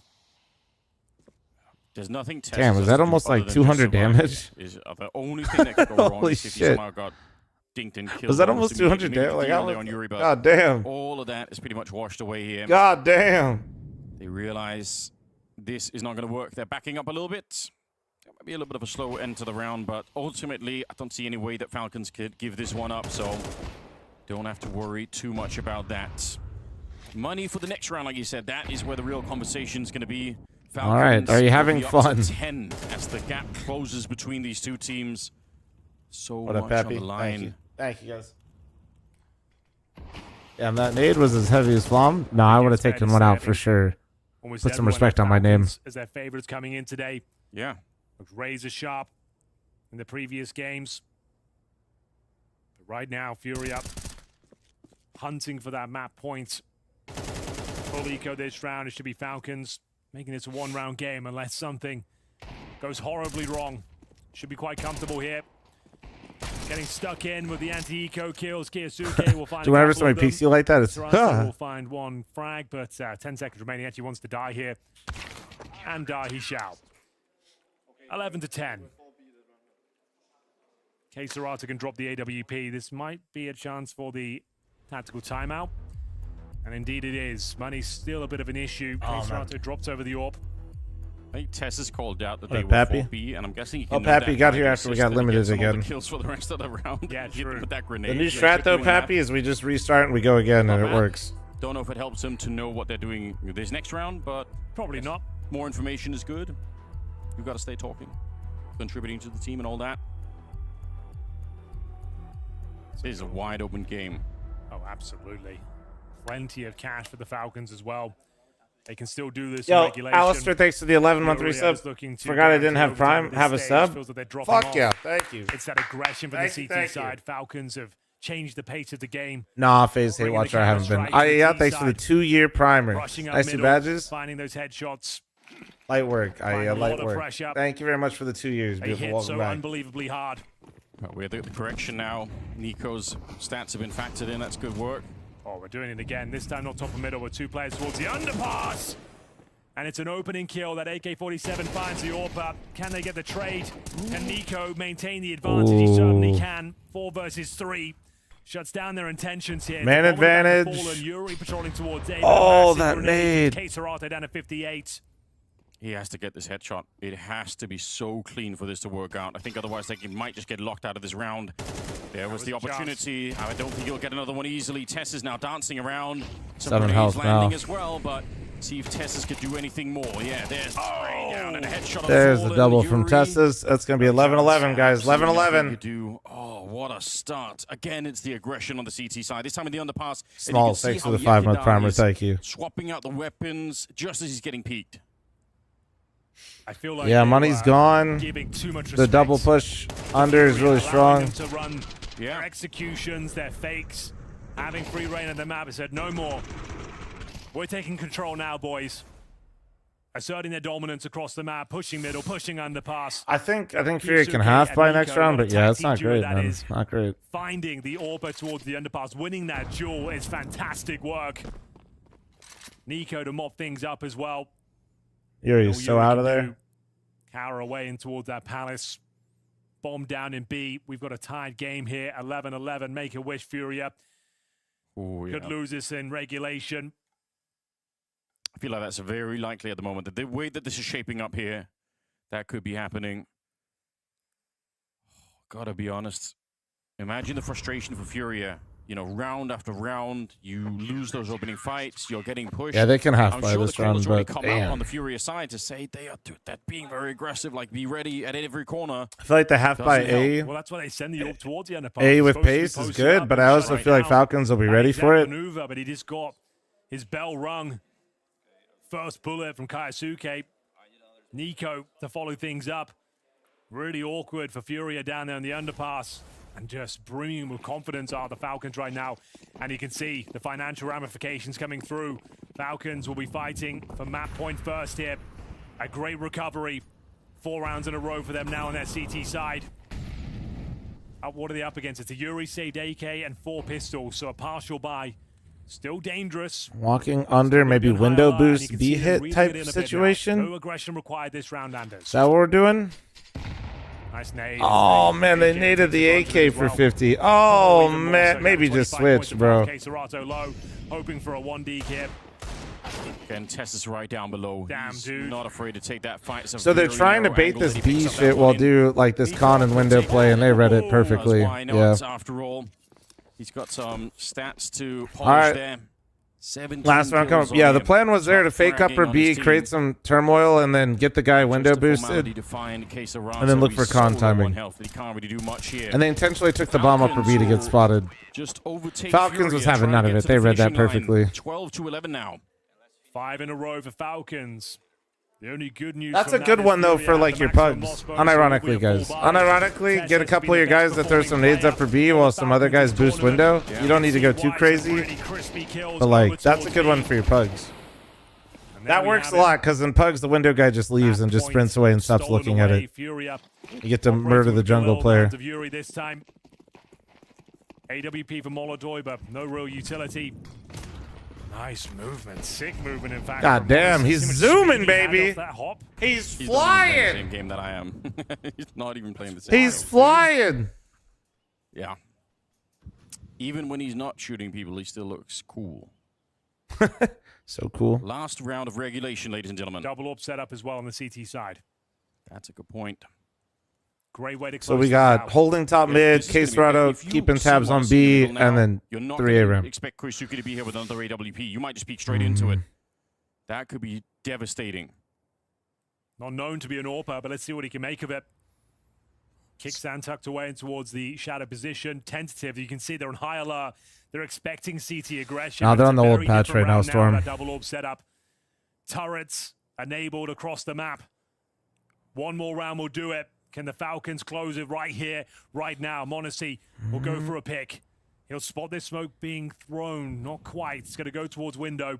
Speaker 3: There's nothing.
Speaker 1: Damn, was that almost like 200 damage?
Speaker 3: Is the only thing that could go wrong
Speaker 1: Holy
Speaker 3: is if he
Speaker 1: shit.
Speaker 3: somehow got dinked and killed.
Speaker 1: Was that almost 200 damage? Like, God damn.
Speaker 3: All of that is pretty much washed away here.
Speaker 1: God damn.
Speaker 3: They realize this is not going to work. They're backing up a little bit. It might be a little bit of a slow end to the round, but ultimately, I don't see any way that Falcons could give this one up, so don't have to worry too much about that. Money for the next round, like you said, that is where the real conversation is going to be. Falcons
Speaker 1: All right, are you having
Speaker 3: will be up
Speaker 1: fun?
Speaker 3: to 10 as the gap closes between these two teams. So
Speaker 1: What up,
Speaker 3: much on
Speaker 1: Pappy?
Speaker 3: the line.
Speaker 1: Thank you, guys. Damn, that nade was as heavy as fl0m. No, I would have taken one out for sure.
Speaker 2: Almost
Speaker 1: Put some
Speaker 2: everyone
Speaker 1: respect
Speaker 2: at
Speaker 1: on my name.
Speaker 2: Falcons as their favorites coming in today.
Speaker 3: Yeah.
Speaker 2: Looked razor sharp in the previous games. But right now, Furia hunting for that map point. Full eco this round. It should be Falcons making this a one-round game unless something goes horribly wrong. Should be quite comfortable here. Getting stuck in with the anti-eco kills. Kiosuke will find
Speaker 1: So whenever somebody peeks you like that, it's
Speaker 2: Toronto will find one frag, but 10 seconds remaining. Actually wants to die here. And die he shall. 11-10. Keiserato can drop the AWP. This might be a chance for the tactical timeout. And indeed it is. Money's still a bit of an issue. Keiserato drops over the AWP.
Speaker 3: I think Tess has called out that
Speaker 1: Oh,
Speaker 3: they were
Speaker 1: Pappy?
Speaker 3: 4B, and I'm guessing he
Speaker 1: Oh,
Speaker 3: can know
Speaker 1: Pappy
Speaker 3: that
Speaker 1: got
Speaker 3: by
Speaker 1: here
Speaker 3: the
Speaker 1: after we
Speaker 3: assist
Speaker 1: got
Speaker 3: and
Speaker 1: limited
Speaker 3: gets all the
Speaker 1: again.
Speaker 3: kills for the rest of the round.
Speaker 2: Yeah,
Speaker 3: Hit them
Speaker 2: true.
Speaker 3: with that
Speaker 1: The
Speaker 3: grenade.
Speaker 1: new
Speaker 3: Yeah,
Speaker 1: strat
Speaker 3: kept
Speaker 1: though,
Speaker 3: doing that.
Speaker 1: Pappy, is we just restart and we go again and it
Speaker 3: bad.
Speaker 1: works.
Speaker 3: Don't know if it helps them to know what they're doing this next round, but
Speaker 2: probably not.
Speaker 3: More information is good. You've got to stay talking, contributing to the team and all that. This is a wide open game.
Speaker 2: Oh, absolutely. Plenty of cash for the Falcons as well. They can still do this
Speaker 1: Yo,
Speaker 2: in regulation.
Speaker 1: Alistair, thanks for the 11-month
Speaker 2: Furia
Speaker 1: resub.
Speaker 2: is looking to
Speaker 1: Forgot I
Speaker 2: guarantee
Speaker 1: didn't have
Speaker 2: overtime
Speaker 1: Prime.
Speaker 2: at this
Speaker 1: Have a
Speaker 2: stage.
Speaker 1: sub.
Speaker 2: Feels that they're dropping
Speaker 1: Fuck
Speaker 2: off.
Speaker 1: yeah, thank you.
Speaker 2: It's that aggression from
Speaker 1: Thank
Speaker 2: the
Speaker 1: you,
Speaker 2: CT
Speaker 1: thank you.
Speaker 2: side. Falcons have changed the pace of the game.
Speaker 1: Nah, Phase Hate
Speaker 2: Bringing the
Speaker 1: Watcher, I haven't been.
Speaker 2: counter-strike to the
Speaker 1: Yeah,
Speaker 2: T
Speaker 1: thanks for the
Speaker 2: side.
Speaker 1: 2-year primer.
Speaker 2: Rushing up
Speaker 1: Nice 2
Speaker 2: middle,
Speaker 1: badges.
Speaker 2: finding those headshots.
Speaker 1: Light work.
Speaker 2: Finding a
Speaker 1: Light
Speaker 2: lot of
Speaker 1: work.
Speaker 2: pressure.
Speaker 1: Thank you very much for the 2 years.
Speaker 2: They
Speaker 1: Beautiful.
Speaker 2: hit
Speaker 1: Welcome
Speaker 2: so
Speaker 1: back.
Speaker 2: unbelievably hard.
Speaker 3: We have the correction now. Nico's stats have been factored in. That's good work.
Speaker 2: Oh, we're doing it again. This time not top of middle with 2 players towards the underpass. And it's an opening kill. That AK-47 finds the AWP up. Can they get the trade? Can Nico maintain the advantage? He certainly can. 4 versus 3. Shuts down their intentions here.
Speaker 1: Man advantage.
Speaker 2: Yuri patrolling towards A.
Speaker 1: Oh, that nade.
Speaker 2: Serato down at 58.
Speaker 3: He has to get this headshot. It has to be so clean for this to work out. I think otherwise he might just get locked out of this round. There was the opportunity. I don't think he'll get another one easily. Tess is now dancing around. Some
Speaker 1: 7 health
Speaker 3: landing
Speaker 1: now.
Speaker 3: as well, but see if Tessus could do anything more. Yeah, there's the spray down and a headshot.
Speaker 1: There's the double from
Speaker 3: Yuri.
Speaker 1: Tessus. That's going to be 11-11, guys. 11-11.
Speaker 3: Oh, what a start. Again, it's the aggression on the CT side. This time in the underpass.
Speaker 1: Small, thanks for the 5-month primer. Thank you.
Speaker 3: Swapping out the weapons just as he's getting peaked.
Speaker 2: I feel like
Speaker 1: Yeah, money's gone.
Speaker 2: Giving too much
Speaker 1: The double push under is really strong.
Speaker 2: To run their executions, their fakes, having free reign of the map. It said no more. We're taking control now, boys. Asserting their dominance across the map, pushing middle, pushing underpass.
Speaker 1: I think Furia can half by next round, but yeah, it's not great, man. Not great.
Speaker 2: Finding the Orba towards the underpass, winning that duel is fantastic work. Nico to mop things up as well.
Speaker 1: Yuri's so out of there.
Speaker 2: Cower away in towards that palace. Bomb down in B. We've got a tied game here. 11-11. Make a wish, Furia.
Speaker 3: Ooh,
Speaker 2: Could lose this in regulation.
Speaker 3: I feel like that's very likely at the moment. The way that this is shaping up here, that could be happening. Gotta be honest. Imagine the frustration for Furia. You know, round after round, you lose those opening fights. You're getting pushed.
Speaker 1: Yeah, they can half
Speaker 3: I'm
Speaker 1: by
Speaker 3: sure
Speaker 1: this
Speaker 3: the
Speaker 1: round,
Speaker 3: callers already
Speaker 1: but
Speaker 3: come
Speaker 1: damn.
Speaker 3: out on the Furia side to say they are being very aggressive. Like, be ready at every corner.
Speaker 1: I feel like the half by
Speaker 3: Doesn't
Speaker 1: A.
Speaker 3: help.
Speaker 2: Well, that's why they send the orb towards the underpass.
Speaker 1: A with
Speaker 2: Supposed to be
Speaker 1: pace is
Speaker 2: posted
Speaker 1: good,
Speaker 2: up
Speaker 1: but
Speaker 2: and
Speaker 1: I also
Speaker 2: right
Speaker 1: feel like
Speaker 2: now.
Speaker 1: Falcons will be
Speaker 2: That
Speaker 1: ready
Speaker 2: exact
Speaker 1: for it.
Speaker 2: maneuver, but he just got his bell rung. First bullet from Kaisuke. Nico to follow things up. Really awkward for Furia down there in the underpass. And just brimming with confidence are the Falcons right now. And you can see the financial ramifications coming through. Falcons will be fighting for map point first here. A great recovery. 4 rounds in a row for them now on their CT side. What are they up against? It's a Yuri saved AK and 4 pistols, so a partial buy. Still dangerous.
Speaker 1: Walking under, maybe window boost, B hit type
Speaker 2: No
Speaker 1: situation.
Speaker 2: aggression required this round, Anders.
Speaker 1: Is that what we're doing?
Speaker 2: Nice nade.
Speaker 1: Oh man, they naded the AK for 50. Oh man, maybe just switch, bro.
Speaker 2: Serato low, hoping for a 1D here.
Speaker 3: Again, Tess is right down below.
Speaker 2: Damn,
Speaker 3: He's
Speaker 2: dude.
Speaker 3: not afraid to take that fight.
Speaker 1: So they're trying to bait this B shit while do like this con and window play, and they read it perfectly. Yeah.
Speaker 3: After all, he's got some stats to polish
Speaker 1: All right.
Speaker 3: there. 17
Speaker 1: Last round
Speaker 3: kills
Speaker 1: coming. Yeah,
Speaker 3: on
Speaker 1: the
Speaker 3: him.
Speaker 1: plan was there to fake
Speaker 3: Bragging
Speaker 1: upper
Speaker 3: on
Speaker 1: B,
Speaker 3: his team.
Speaker 1: create some turmoil, and then get the guy window
Speaker 3: Just a formality
Speaker 1: boosted,
Speaker 3: to find Queserato.
Speaker 1: and then look for
Speaker 3: He's
Speaker 1: con
Speaker 3: so low on
Speaker 1: timing.
Speaker 3: health that he can't really do much here.
Speaker 1: And they intentionally took the bomb upper B to get spotted.
Speaker 3: Just overtake
Speaker 1: Falcons was
Speaker 3: Furia,
Speaker 1: having
Speaker 3: try
Speaker 1: none
Speaker 3: and
Speaker 1: of
Speaker 3: get
Speaker 1: it.
Speaker 3: to
Speaker 1: They
Speaker 3: the
Speaker 1: read that
Speaker 3: finishing line.
Speaker 1: perfectly.
Speaker 3: 12-11 now.
Speaker 2: 5 in a row for Falcons. The only good news
Speaker 1: That's
Speaker 2: from
Speaker 1: a good
Speaker 2: that
Speaker 1: one
Speaker 2: is
Speaker 1: though
Speaker 2: Furia
Speaker 1: for
Speaker 2: have
Speaker 1: like
Speaker 2: the
Speaker 1: your
Speaker 2: maximum
Speaker 1: pugs.
Speaker 2: loss bonus, so it will
Speaker 1: Unironically,
Speaker 2: be a
Speaker 1: guys.
Speaker 2: full buy.
Speaker 1: Unironically,
Speaker 2: Tess
Speaker 1: get a
Speaker 2: has
Speaker 1: couple
Speaker 2: been
Speaker 1: of your
Speaker 2: the best
Speaker 1: guys that throw some
Speaker 2: performing
Speaker 1: nades up for B while some other guys boost window. You don't need to go too crazy, but like that's a good one for your pugs. That works a lot because in pugs the window guy just leaves and just sprints away and stops looking at it.
Speaker 2: Furia
Speaker 1: You get to murder the jungle player.
Speaker 2: of Yuri this time. AWP for Molodoi, but no real utility. Nice movement, sick movement in fact.
Speaker 1: God damn, he's zooming, baby.
Speaker 2: That hop.
Speaker 1: He's
Speaker 3: He's not even playing the
Speaker 1: flying.
Speaker 3: same game that I am. He's not even playing the same.
Speaker 1: He's flying.
Speaker 3: Yeah. Even when he's not shooting people, he still looks cool.
Speaker 1: So cool.
Speaker 3: Last round of regulation, ladies and gentlemen.
Speaker 2: Double up setup as well on the CT side.
Speaker 3: That's a good point.
Speaker 2: Great way to close
Speaker 1: So we
Speaker 2: things
Speaker 1: got
Speaker 2: out.
Speaker 1: holding top mid, Queserato keeping tabs on B, and then
Speaker 3: You're not
Speaker 1: 3
Speaker 3: gonna
Speaker 1: A-Ram.
Speaker 3: expect Kurisuke to be here with another AWP. You might just peek straight into it. That could be devastating.
Speaker 2: Not known to be an AWPer, but let's see what he can make of it. Kickstand tucked away in towards the shadow position. Tentative. You can see they're on high alert. They're expecting CT aggression.
Speaker 1: No, they're
Speaker 2: It's
Speaker 1: on
Speaker 2: a
Speaker 1: the old
Speaker 2: very
Speaker 1: patch
Speaker 2: different
Speaker 1: right now,
Speaker 2: round
Speaker 1: Storm.
Speaker 2: That double orb setup. Turrets enabled across the map. One more round will do it. Can the Falcons close it right here, right now? Monacy will go for a pick. He'll spot this smoke being thrown. Not quite. It's going to go towards window.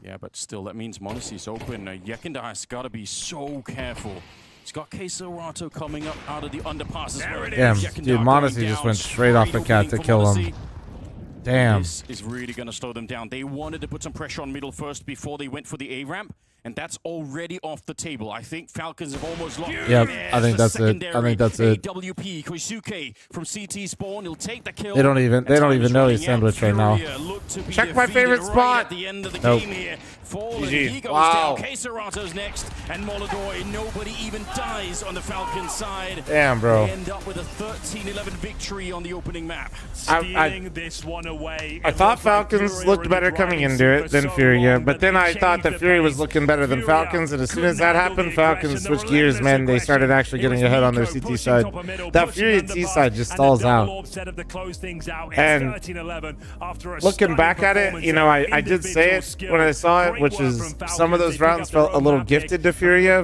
Speaker 3: Yeah, but still, that means Monacy's open. Yekindai's got to be so careful. He's got Queserato coming up out of the underpass as well.
Speaker 1: Damn,
Speaker 3: Yekindai
Speaker 1: dude,
Speaker 3: going
Speaker 1: Monacy
Speaker 3: down,
Speaker 1: just went straight off the cat to
Speaker 3: for
Speaker 1: kill him.
Speaker 3: Monacy.
Speaker 1: Damn.
Speaker 3: This is really going to slow them down. They wanted to put some pressure on middle first before they went for the A-ramp. and that's already off the table. I think Falcons have almost locked.
Speaker 1: Yep, I think that's it. I think that's it.
Speaker 3: AWP Koisuke from CT spawn. He'll take the kill.
Speaker 1: They don't even know he's sandwich right now. Check my favorite spot.
Speaker 3: At the end of the
Speaker 1: Nope.
Speaker 3: game here. Fallen,
Speaker 1: GG.
Speaker 3: he goes
Speaker 1: Wow.
Speaker 3: down. Keserato's next, and Molodoi. Nobody even dies on the Falcons side.
Speaker 1: Damn, bro.
Speaker 3: They end up with a 13-11 victory on the opening map.
Speaker 2: Stealing this one away.
Speaker 1: I thought Falcons looked better coming into it than Furia, but then I thought that Furia was looking better than Falcons, and as soon as that happened, Falcons switched gears, man. They started actually getting ahead on their CT side. That Furia T side just stalls out. And looking back at it, you know, I did say it when I saw it, which is some of those rounds felt a little gifted to Furia.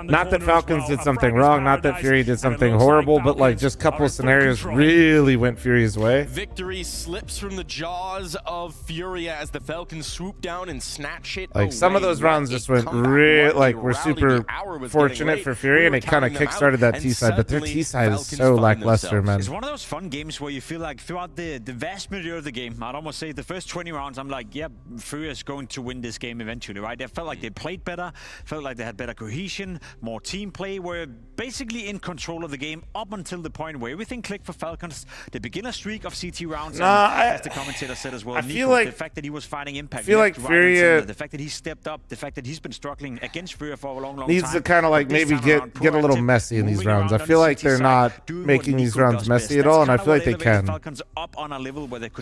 Speaker 1: Not that Falcons did something wrong, not that Furia did something horrible, but like just a couple of scenarios really went Furia's way.
Speaker 13: Victory slips from the jaws of Furia as the Falcons swoop down and snatch it.
Speaker 1: Like some of those rounds just went real, like were super fortunate for Furia, and it kind of kickstarted that T side. But their T side is so lackluster, man.
Speaker 14: It's one of those fun games where you feel like throughout the vast majority of the game, I'd almost say the first 20 rounds, I'm like, yeah, Furia's going to win this game eventually, right? They felt like they played better, felt like they had better cohesion, more team play, were basically in control of the game up until the point where everything clicked for Falcons. The beginner streak of CT rounds, as the commentator said as well,
Speaker 1: I feel like
Speaker 14: the fact that he was finding impact,
Speaker 1: I feel like Furia,
Speaker 14: the fact that he stepped up, the fact that he's been struggling against Furia for a long time,
Speaker 1: needs to kind of like maybe get a little messy in these rounds. I feel like they're not making these rounds messy at all, and I feel like they can. I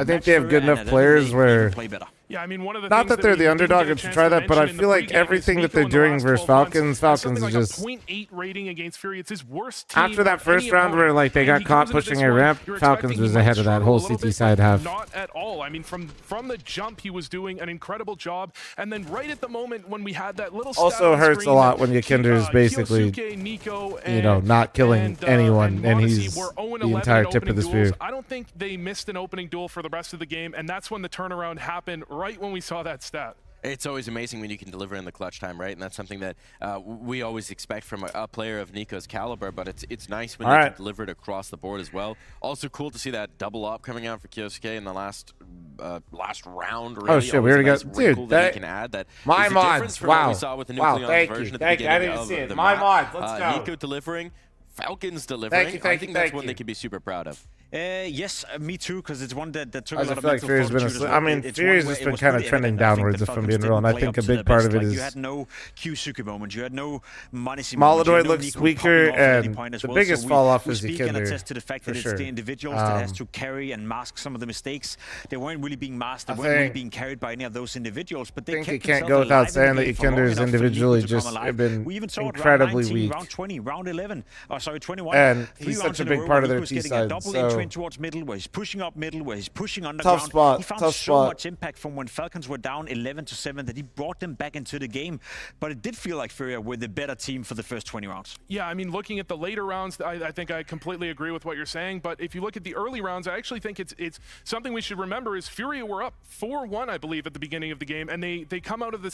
Speaker 1: think they have good enough players where.
Speaker 15: Yeah, I mean, one of the
Speaker 1: not that they're the underdog and should try that, but I feel like everything that they're doing versus Falcons is just
Speaker 15: 0.8 rating against Furia. It's his worst team.
Speaker 1: After that first round where like they got caught pushing a ramp, Falcons was ahead of that whole CT side half.
Speaker 15: Not at all. I mean, from the jump, he was doing an incredible job, and then right at the moment when we had that little
Speaker 1: also hurts a lot when Yakinder is basically, you know, not killing anyone, and he's the entire tip of the spear.
Speaker 15: I don't think they missed an opening duel for the rest of the game, and that's when the turnaround happened. Right when we saw that stat.
Speaker 13: It's always amazing when you can deliver in the clutch time, right? And that's something that we always expect from a player of Nico's caliber, but it's nice when they can deliver it across the board as well. Also cool to see that double up coming out for Kyosuke in the last round. Really.
Speaker 1: Oh shit, we already got, dude,
Speaker 13: that he can add that.
Speaker 1: My mods, wow.
Speaker 13: We saw with the
Speaker 1: Wow,
Speaker 13: Nucleon version
Speaker 1: thank you. I didn't see it. My mods, let's go.
Speaker 13: Nico delivering, Falcons delivering. I think that's one they could be super proud of.
Speaker 14: Yes, me too, because it's one that took
Speaker 1: I
Speaker 14: a
Speaker 1: just
Speaker 14: lot of
Speaker 1: feel like
Speaker 14: mental
Speaker 1: Furia's been
Speaker 14: fortitude as
Speaker 1: asleep.
Speaker 14: well.
Speaker 1: I mean,
Speaker 14: It's
Speaker 1: Furia's
Speaker 14: one
Speaker 1: just
Speaker 14: where
Speaker 1: been
Speaker 14: it
Speaker 1: kind
Speaker 14: was
Speaker 1: of trending
Speaker 14: pretty evident. I think
Speaker 1: downwards,
Speaker 14: the
Speaker 1: if I'm
Speaker 14: Falcons
Speaker 1: being real, and I
Speaker 14: didn't
Speaker 1: think
Speaker 14: play
Speaker 1: a
Speaker 14: up to
Speaker 1: big
Speaker 14: their
Speaker 1: part
Speaker 14: best.
Speaker 1: of it
Speaker 14: Like,
Speaker 1: is
Speaker 14: you had no Kyusuke moment, you had no Manisi moment, you
Speaker 1: Molodoi
Speaker 14: had no
Speaker 1: looks
Speaker 14: Nico
Speaker 1: weaker,
Speaker 14: popping off at any
Speaker 1: and
Speaker 14: point as
Speaker 1: the
Speaker 14: well.
Speaker 1: biggest
Speaker 14: So
Speaker 1: fall off
Speaker 14: we
Speaker 1: is
Speaker 14: speak and
Speaker 1: Yakinder,
Speaker 14: attest to the fact
Speaker 1: for
Speaker 14: that it's
Speaker 1: sure.
Speaker 14: the individuals that has to carry and mask some of the mistakes. They weren't really being masked, they
Speaker 1: I
Speaker 14: weren't really
Speaker 1: think-
Speaker 14: being carried by any of those individuals, but
Speaker 1: I
Speaker 14: they
Speaker 1: think you
Speaker 14: kept
Speaker 1: can't
Speaker 14: themselves
Speaker 1: go without
Speaker 14: alive in
Speaker 1: saying
Speaker 14: the
Speaker 1: that
Speaker 14: game for long
Speaker 1: Yakinder's
Speaker 14: enough for Nico
Speaker 1: individually
Speaker 14: to come
Speaker 1: just
Speaker 14: alive.
Speaker 1: have been
Speaker 14: We even saw it
Speaker 1: incredibly
Speaker 14: round 19,
Speaker 1: weak.
Speaker 14: round 20, round 11, oh sorry, 21.
Speaker 1: And
Speaker 14: Three
Speaker 1: he's
Speaker 14: rounds
Speaker 1: such a
Speaker 14: in
Speaker 1: big
Speaker 14: row
Speaker 1: part
Speaker 14: where
Speaker 1: of their
Speaker 14: Nico was getting a
Speaker 1: T-side,
Speaker 14: double
Speaker 1: so-
Speaker 14: entry in towards middle, where he's pushing up middle, where he's pushing underground.
Speaker 1: Tough spot,
Speaker 14: He found
Speaker 1: tough
Speaker 14: so
Speaker 1: spot.
Speaker 14: much impact from when Falcons were down 11-7 that he brought them back into the game. But it did feel like Furia were the better team for the first 20 rounds.
Speaker 15: Yeah, I mean, looking at the later rounds, I think I completely agree with what you're saying. But if you look at the early rounds, I actually think it's something we should remember is Furia were up 4-1, I believe, at the beginning of the game, and they come out of the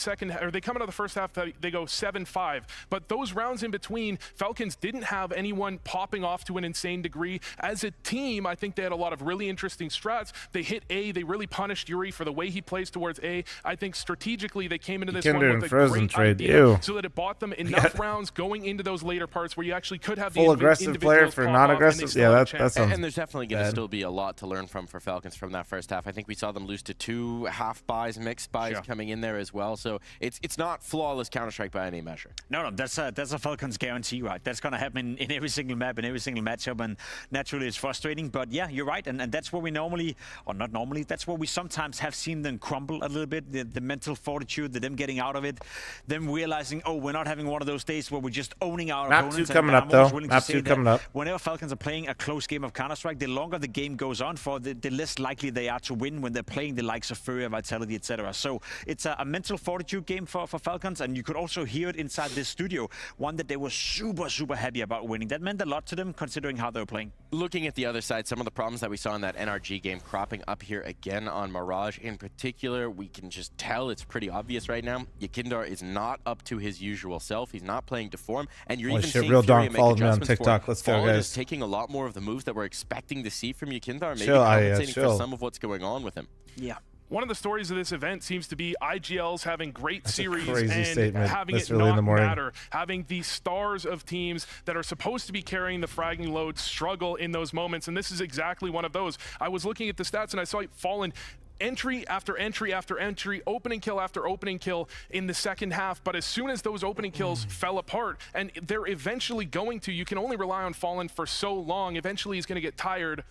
Speaker 15: first half, they go 7-5. But those rounds in between, Falcons didn't have anyone popping off to an insane degree. As a team, I think they had a lot of really interesting strats. They hit A, they really punished Yuri for the way he plays towards A. I think strategically they came into this one
Speaker 1: Yakinder
Speaker 15: with
Speaker 1: and
Speaker 15: a
Speaker 1: Frozen
Speaker 15: great
Speaker 1: trade,
Speaker 15: idea,
Speaker 1: ew.
Speaker 15: so that it bought them enough rounds going into those later parts where you actually could have
Speaker 1: Full
Speaker 15: the
Speaker 1: aggressive player for non-aggressive? Yeah, that sounds
Speaker 13: And there's definitely going to
Speaker 1: bad.
Speaker 13: still be a lot to learn for Falcons from that first half. I think we saw them lose to 2 half buys, mixed buys coming in there as well. So it's not flawless Counter-Strike by any measure.
Speaker 14: No, that's a Falcons guarantee, right? That's going to happen in every single map, in every single matchup, and naturally it's frustrating. But yeah, you're right, and that's where we normally, or not normally, that's where we sometimes have seen them crumble a little bit, the mental fortitude, them getting out of it, them realizing, oh, we're not having one of those days where we're just owning our
Speaker 1: Map
Speaker 14: opponents.
Speaker 1: 2 coming
Speaker 14: And
Speaker 1: up,
Speaker 14: I'm always
Speaker 1: though.
Speaker 14: willing to
Speaker 1: Map
Speaker 14: say
Speaker 1: 2
Speaker 14: that
Speaker 1: coming up.
Speaker 14: Whenever Falcons are playing a close game of Counter-Strike, the longer the game goes on for, the less likely they are to win when they're playing the likes of Furia, Vitality, etc. So it's a mental fortitude game for Falcons, and you could also hear it inside this studio, one that they were super, super happy about winning. That meant a lot to them, considering how they were playing.
Speaker 13: Looking at the other side, some of the problems that we saw in that NRG game cropping up here again on Mirage in particular, we can just tell it's pretty obvious right now. Yakinder is not up to his usual self. He's not playing to form, and you're
Speaker 1: Holy
Speaker 13: even
Speaker 1: shit,
Speaker 13: seeing
Speaker 1: Real
Speaker 13: Furia
Speaker 1: Donk
Speaker 13: make
Speaker 1: followed me on
Speaker 13: adjustments for
Speaker 1: TikTok.
Speaker 13: it.
Speaker 1: Let's go,
Speaker 13: Fallen
Speaker 1: guys.
Speaker 13: is taking a lot more of the moves that we're expecting to see from Yakinder, maybe
Speaker 1: Chill,
Speaker 13: compensating
Speaker 1: chill.
Speaker 13: for some of what's going on with him.
Speaker 14: Yeah.
Speaker 15: One of the stories of this event seems to be IGLs having great series and
Speaker 1: statement.
Speaker 15: having
Speaker 1: That's
Speaker 15: it
Speaker 1: early in the
Speaker 15: not
Speaker 1: morning.
Speaker 15: matter. Having the stars of teams that are supposed to be carrying the fragging load struggle in those moments, and this is exactly one of those. I was looking at the stats and I saw it Fallen entry after entry after entry, opening kill after opening kill in the second half. But as soon as those opening kills fell apart, and they're eventually going to, you can only rely on Fallen for so long. Eventually he's going to get tired.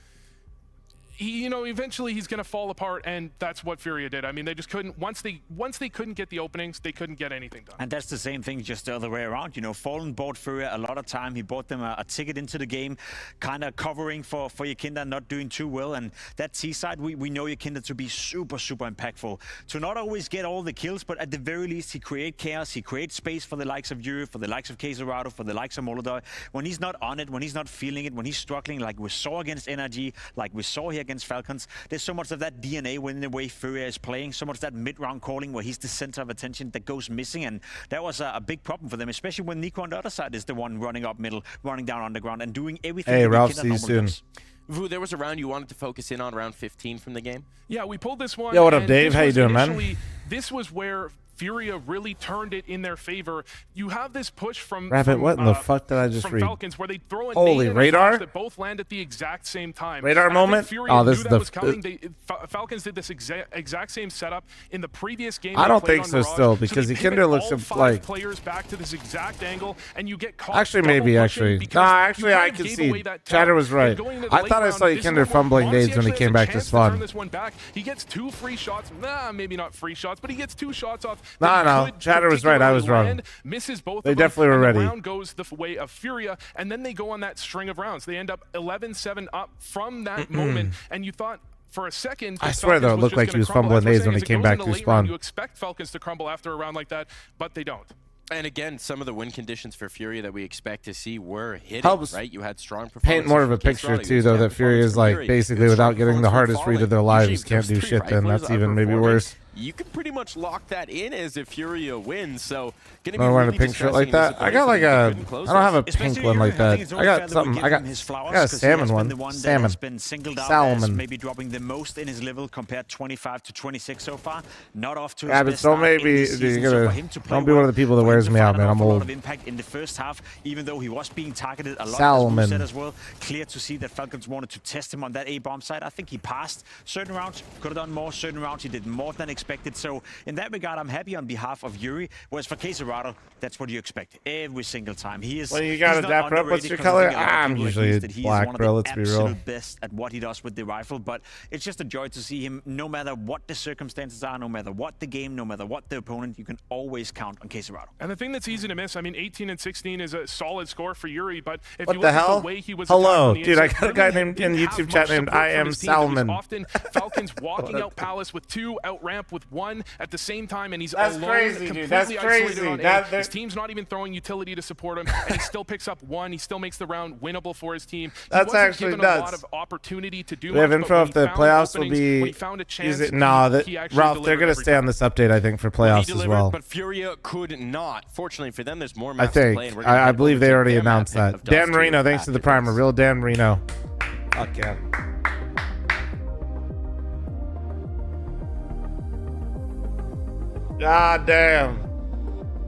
Speaker 15: Eventually he's going to fall apart, and that's what Furia did. I mean, they just couldn't, once they couldn't get the openings, they couldn't get anything done.
Speaker 14: And that's the same thing, just the other way around. Fallen bought Furia a lot of time. He bought them a ticket into the game, kind of covering for Yakinda, not doing too well. And that T-side, we know Yakinda to be super, super impactful. To not always get all the kills, but at the very least, he creates chaos. He creates space for the likes of Yuri, for the likes of Kaiserado, for the likes of Molodar. When he's not on it, when he's not feeling it, when he's struggling, like we saw against NRG, like we saw here against Falcons, there's so much of that DNA within the way Furia is playing, so much of that mid-round calling where he's the center of attention that goes missing, and that was a big problem for them, especially when Nico on the other side is the one running up middle, running down underground, and doing everything.
Speaker 1: Hey, Ralph, see you soon.
Speaker 13: Vu, there was a round you wanted to focus in on, round 15 from the game?
Speaker 15: Yeah, we pulled this one.
Speaker 1: Yo, what up, Dave? How you doing, man?
Speaker 15: This was where Furia really turned it in their favor. You have this push from
Speaker 1: Rabbit, what in the fuck did I just read?
Speaker 15: Falcons, where they throw a
Speaker 1: Holy,
Speaker 15: nade and
Speaker 1: radar?
Speaker 15: a flash that both land at the exact same time.
Speaker 1: Radar
Speaker 15: And I think
Speaker 1: moment?
Speaker 15: Furia
Speaker 1: Oh, this
Speaker 15: knew
Speaker 1: is
Speaker 15: that
Speaker 1: the
Speaker 15: was coming. Falcons did this exact same setup in the previous game.
Speaker 1: I
Speaker 15: they
Speaker 1: don't
Speaker 15: played
Speaker 1: think
Speaker 15: on
Speaker 1: so
Speaker 15: Mirage.
Speaker 1: still,
Speaker 15: So
Speaker 1: because
Speaker 15: they
Speaker 1: Yakinda
Speaker 15: pivot
Speaker 1: looks
Speaker 15: all 5
Speaker 1: like
Speaker 15: players back to this exact angle, and you get caught
Speaker 1: actually
Speaker 15: double
Speaker 1: maybe
Speaker 15: pushing
Speaker 1: actually
Speaker 15: because
Speaker 1: nah
Speaker 15: you
Speaker 1: actually
Speaker 15: kind
Speaker 1: I
Speaker 15: of
Speaker 1: can
Speaker 15: gave
Speaker 1: see
Speaker 15: away that
Speaker 1: Chatter
Speaker 15: tell.
Speaker 1: was right.
Speaker 15: And going into the
Speaker 1: I
Speaker 15: late
Speaker 1: thought I
Speaker 15: round,
Speaker 1: saw
Speaker 15: this is
Speaker 1: Yakinda
Speaker 15: what
Speaker 1: fumbling
Speaker 15: Monty
Speaker 1: nades when he
Speaker 15: actually
Speaker 1: came
Speaker 15: has a
Speaker 1: back to
Speaker 15: chance
Speaker 1: spawn.
Speaker 15: turn this one back. He gets 2 free shots. Maybe not free shots, but he gets 2 shots off.
Speaker 1: No, Chatter was right. I was wrong.
Speaker 15: Misses both
Speaker 1: They
Speaker 15: of them,
Speaker 1: definitely were
Speaker 15: and
Speaker 1: ready.
Speaker 15: The round goes the way of Furia, and then they go on that string of rounds. They end up 11-7 up from that moment, and you thought for a second,
Speaker 1: I swear though, it looked like he was fumbling nades when he came back to spawn.
Speaker 15: You expect Falcons to crumble after a round like that, but they don't.
Speaker 13: And again, some of the win conditions for Furia that we expect to see were hitting,
Speaker 1: Helps
Speaker 13: right? You had strong performances.
Speaker 1: Paint more of a
Speaker 13: from
Speaker 1: picture
Speaker 13: Kaiserado,
Speaker 1: too, though, that Furia is like basically without getting the hardest read of their lives can't do shit. Then that's even maybe worse.
Speaker 13: You can pretty much lock that in as if Furia wins. So, gonna be
Speaker 1: I'm wearing a
Speaker 13: really
Speaker 1: pink shirt like
Speaker 13: distressing
Speaker 1: that. I got like a. I don't have a
Speaker 14: Especially
Speaker 1: pink one like
Speaker 14: I think
Speaker 1: that.
Speaker 14: it's
Speaker 1: I
Speaker 14: only
Speaker 1: got
Speaker 14: fair that we
Speaker 1: something.
Speaker 14: give
Speaker 1: I got
Speaker 14: him his flowers,
Speaker 1: a
Speaker 14: 'cause he has
Speaker 1: salmon
Speaker 14: been
Speaker 1: one.
Speaker 14: the one that
Speaker 1: Salmon.
Speaker 14: has been singled out as
Speaker 1: Salmon.
Speaker 14: maybe dropping the most in his level, compared 25 to 26 so far. Not off to his
Speaker 1: Yeah, but
Speaker 14: best
Speaker 1: don't
Speaker 14: start in
Speaker 1: maybe
Speaker 14: this season.
Speaker 1: you're
Speaker 14: So
Speaker 1: gonna
Speaker 14: for him to play
Speaker 1: don't be one of the people that
Speaker 14: for him
Speaker 1: wears
Speaker 14: to
Speaker 1: me
Speaker 14: find
Speaker 1: out,
Speaker 14: an
Speaker 1: man. I'm
Speaker 14: awful lot
Speaker 1: old.
Speaker 14: of impact in the first half, even though he was being targeted a lot.
Speaker 1: Salmon.
Speaker 14: As Wu said as well, clear to see that Falcons wanted to test him on that A-bomb side. I think he passed certain rounds, could have done more. Certain rounds he did more than expected. So in that regard, I'm happy on behalf of Yuri. Whereas for Kaiserado, that's what you expect every single time. He is.
Speaker 1: Well, you gotta
Speaker 14: he's not
Speaker 1: dapper up. What's
Speaker 14: underrated
Speaker 1: your
Speaker 14: 'cause I
Speaker 1: color?
Speaker 14: think a lot of
Speaker 1: I'm
Speaker 14: people
Speaker 1: usually
Speaker 14: agree that he is
Speaker 1: black,
Speaker 14: one of
Speaker 1: bro.
Speaker 14: the
Speaker 1: Let's be real.
Speaker 14: absolute best at what he does with the rifle. But it's just a joy to see him, no matter what the circumstances are, no matter what the game, no matter what the opponent, you can always count on Kaiserado.
Speaker 15: And the thing that's easy to miss, I mean, 18 and 16 is a solid score for Yuri, but if
Speaker 1: What
Speaker 15: you
Speaker 1: the
Speaker 15: look at
Speaker 1: hell?
Speaker 15: the way he was
Speaker 1: Hello,
Speaker 15: attacked on the
Speaker 1: dude. I
Speaker 15: inside,
Speaker 1: got a guy
Speaker 15: really
Speaker 1: named in
Speaker 15: didn't
Speaker 1: YouTube
Speaker 15: have
Speaker 1: chat
Speaker 15: much
Speaker 1: named
Speaker 15: support
Speaker 1: I
Speaker 15: from
Speaker 1: Am
Speaker 15: his team. It was
Speaker 1: Salmon.
Speaker 15: often Falcons walking out Palace with 2, out ramp with 1 at the same time, and he's
Speaker 1: That's
Speaker 15: alone,
Speaker 1: crazy, dude. That's
Speaker 15: completely
Speaker 1: crazy.
Speaker 15: isolated on A.
Speaker 1: That-
Speaker 15: His team's not even throwing utility to support him, and he still picks up 1. He still makes the round winnable for his team.
Speaker 1: That's
Speaker 15: he wasn't
Speaker 1: actually
Speaker 15: given
Speaker 1: nuts.
Speaker 15: a lot of opportunity to do
Speaker 1: We have
Speaker 15: much,
Speaker 1: info
Speaker 15: but
Speaker 1: if
Speaker 15: when
Speaker 1: the
Speaker 15: he found
Speaker 1: playoffs will
Speaker 15: openings,
Speaker 1: be.
Speaker 15: when he found a chance,
Speaker 1: No, that
Speaker 15: he actually
Speaker 1: Ralph, they're
Speaker 15: delivered
Speaker 1: gonna
Speaker 15: every
Speaker 1: stay on this update. I think for
Speaker 13: He
Speaker 1: playoffs as
Speaker 13: delivered,
Speaker 1: well.
Speaker 13: but Furia could not. Fortunately for them, there's more
Speaker 1: I
Speaker 13: maps to
Speaker 1: think.
Speaker 13: play. And we're gonna
Speaker 1: I
Speaker 13: head
Speaker 1: believe
Speaker 13: over
Speaker 1: they
Speaker 13: to
Speaker 1: already
Speaker 13: their map
Speaker 1: announced
Speaker 13: of
Speaker 1: that.
Speaker 13: Dust
Speaker 1: Dan
Speaker 13: here
Speaker 1: Marino, thanks to the primer.
Speaker 13: after
Speaker 1: Real Dan Marino. Fuck yeah. God damn.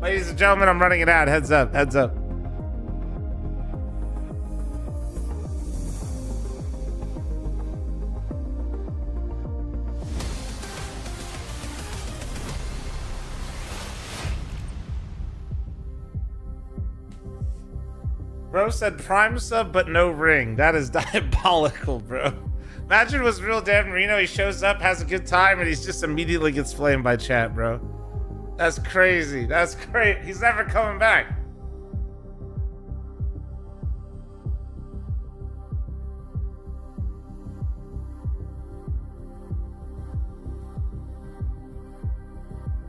Speaker 1: Ladies and gentlemen, I'm running it out. Heads up. Heads up. Bro said prime sub but no ring. That is diabolical, bro. Imagine it was real Dan Marino. He shows up, has a good time, and he's just immediately gets flamed by chat, bro. That's crazy. That's great. He's never coming back.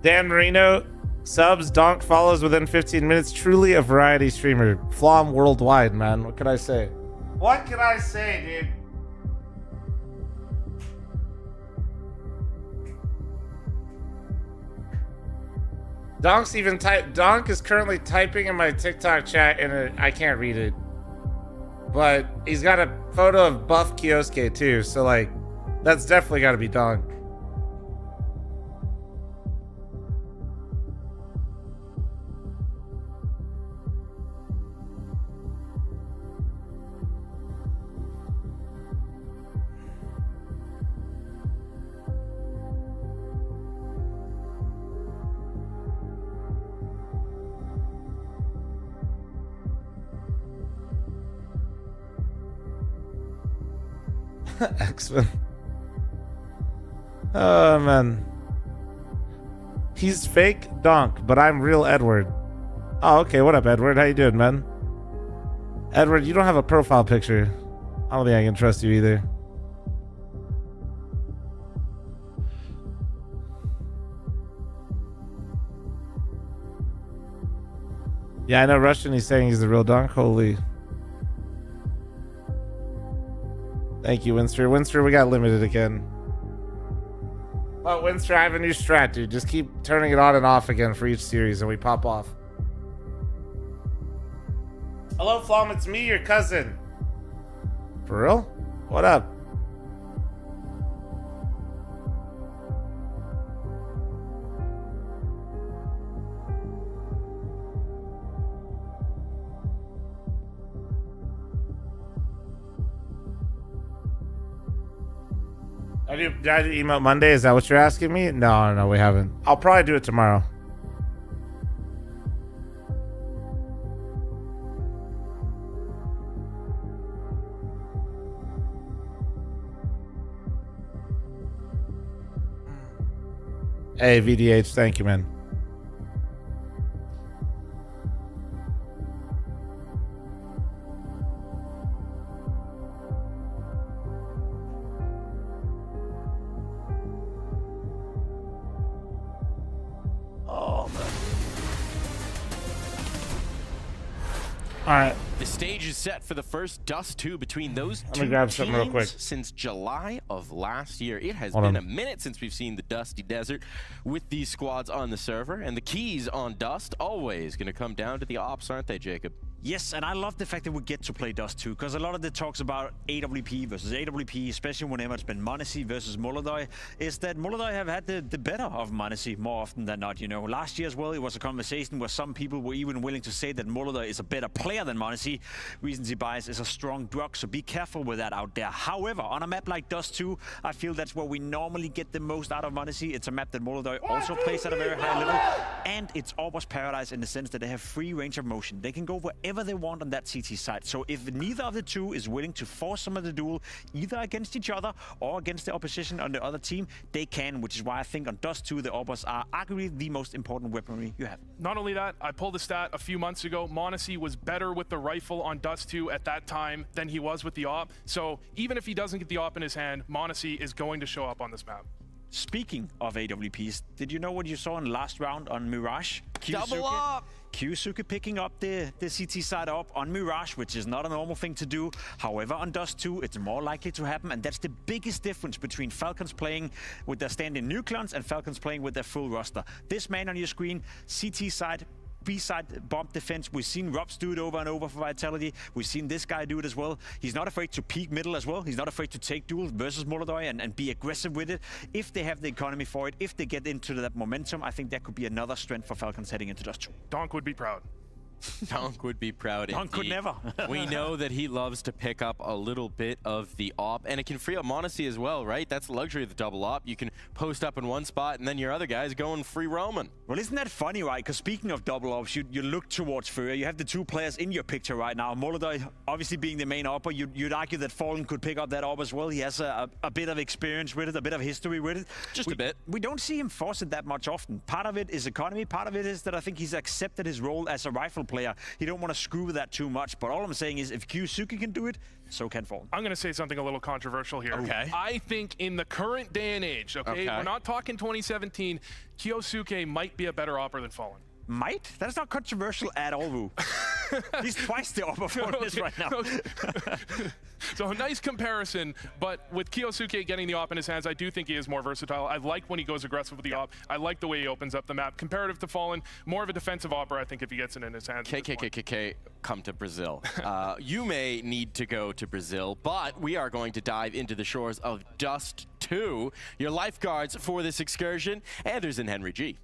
Speaker 1: Dan Marino subs, donk follows within 15 minutes. Truly a variety streamer. fl0m worldwide, man. What can I say? What can I say, dude? Donk's even Donk is currently typing in my TikTok chat and I can't read it. But he's got a photo of buff Kioske too, so like that's definitely gotta be Donk. X-Men. Oh, man. He's fake Donk, but I'm real Edward. Oh, okay. What up, Edward? How you doing, man? Edward, you don't have a profile picture. I don't think I can trust you either. Yeah, I know Russian. He's saying he's the real Donk. Holy. Thank you, Winster. Winster, we got limited again. Well, Winster, I have a new strat, dude. Just keep turning it on and off again for each series and we pop off. Hello, fl0m. It's me, your cousin. For real? What up? Did I do emote Monday? Is that what you're asking me? No, we haven't. I'll probably do it tomorrow. Hey, VDH, thank you, man. Alright.
Speaker 13: The stage is set for the first Dust 2 between those
Speaker 1: Let me grab something real quick.
Speaker 13: Since July of last year. It has
Speaker 1: Hold
Speaker 13: been
Speaker 1: on.
Speaker 13: a minute since we've seen the Dusty Desert with these squads on the server. And the keys on Dust always going to come down to the ops, aren't they, Jacob?
Speaker 14: Yes, and I love the fact that we get to play Dust 2, because a lot of the talks about AWP versus AWP, especially whenever it's been m0NESY versus Molodoi, is that Molodoi have had the better of m0NESY more often than not, you know. Last year as well, it was a conversation where some people were even willing to say that Molodoi is a better player than m0NESY. Recency bias is a strong drug, so be careful with that out there. However, on a map like Dust 2, I feel that's where we normally get the most out of m0NESY. It's a map that Molodoi also plays at a very high level, and it's almost paradise in the sense that they have free range of motion. They can go wherever they want on that CT side. So if neither of the two is willing to force some of the duel, either against each other or against the opposition on the other team, they can, which is why I think on Dust 2, the Orbers are arguably the most important weaponry you have.
Speaker 15: Not only that, I pulled a stat a few months ago. m0NESY was better with the rifle on Dust 2 at that time than he was with the op. So even if he doesn't get the op in his hand, m0NESY is going to show up on this map.
Speaker 14: Speaking of AWPs, did you know what you saw in the last round on Mirage?
Speaker 13: Double up!
Speaker 14: Kyusuke picking up the CT side up on Mirage, which is not a normal thing to do. However, on Dust 2, it's more likely to happen, and that's the biggest difference between Falcons playing with their stand-in Nuke and Falcons playing with their full roster. This man on your screen, CT side, B-side bomb defense. We've seen Robs do it over and over for Vitality. We've seen this guy do it as well. He's not afraid to peek middle as well. He's not afraid to take duels versus Molodoi and be aggressive with it. If they have the economy for it, if they get into that momentum, I think that could be another strength for Falcons heading into Dust 2.
Speaker 15: Donk would be proud.
Speaker 13: Donk would be proud.
Speaker 14: Donk could never.
Speaker 13: We know that he loves to pick up a little bit of the op, and it can free up m0NESY as well, right? That's the luxury of the double op. You can post up in one spot, and then your other guy's going free roaming.
Speaker 14: Well, isn't that funny, right? Because speaking of double ops, you look towards Furia. You have the two players in your picture right now. Molodoi obviously being the main opper. You'd argue that Fallen could pick up that op as well. He has a bit of experience with it, a bit of history with it.
Speaker 13: Just a bit.
Speaker 14: We don't see him force it that much often. Part of it is economy. Part of it is that I think he's accepted his role as a rifle player. He don't want to screw with that too much, but all I'm saying is if Kyusuke can do it, so can Fallen.
Speaker 15: I'm going to say something a little controversial here.
Speaker 13: Okay.
Speaker 15: I think in the current day and age, okay, we're not talking 2017, Kyosuke might be a better opper than Fallen.
Speaker 14: Might? That's not controversial at all, Wu. He's twice the opper for this right now.
Speaker 15: So a nice comparison, but with Kyosuke getting the op in his hands, I do think he is more versatile. I like when he goes aggressive with the op. I like the way he opens up the map. Comparative to Fallen, more of a defensive opper, I think, if he gets it in his hands.
Speaker 13: KKKKK, come to Brazil. You may need to go to Brazil, but we are going to dive into the shores of Dust 2. Your lifeguards for this excursion, Anders and Henry G.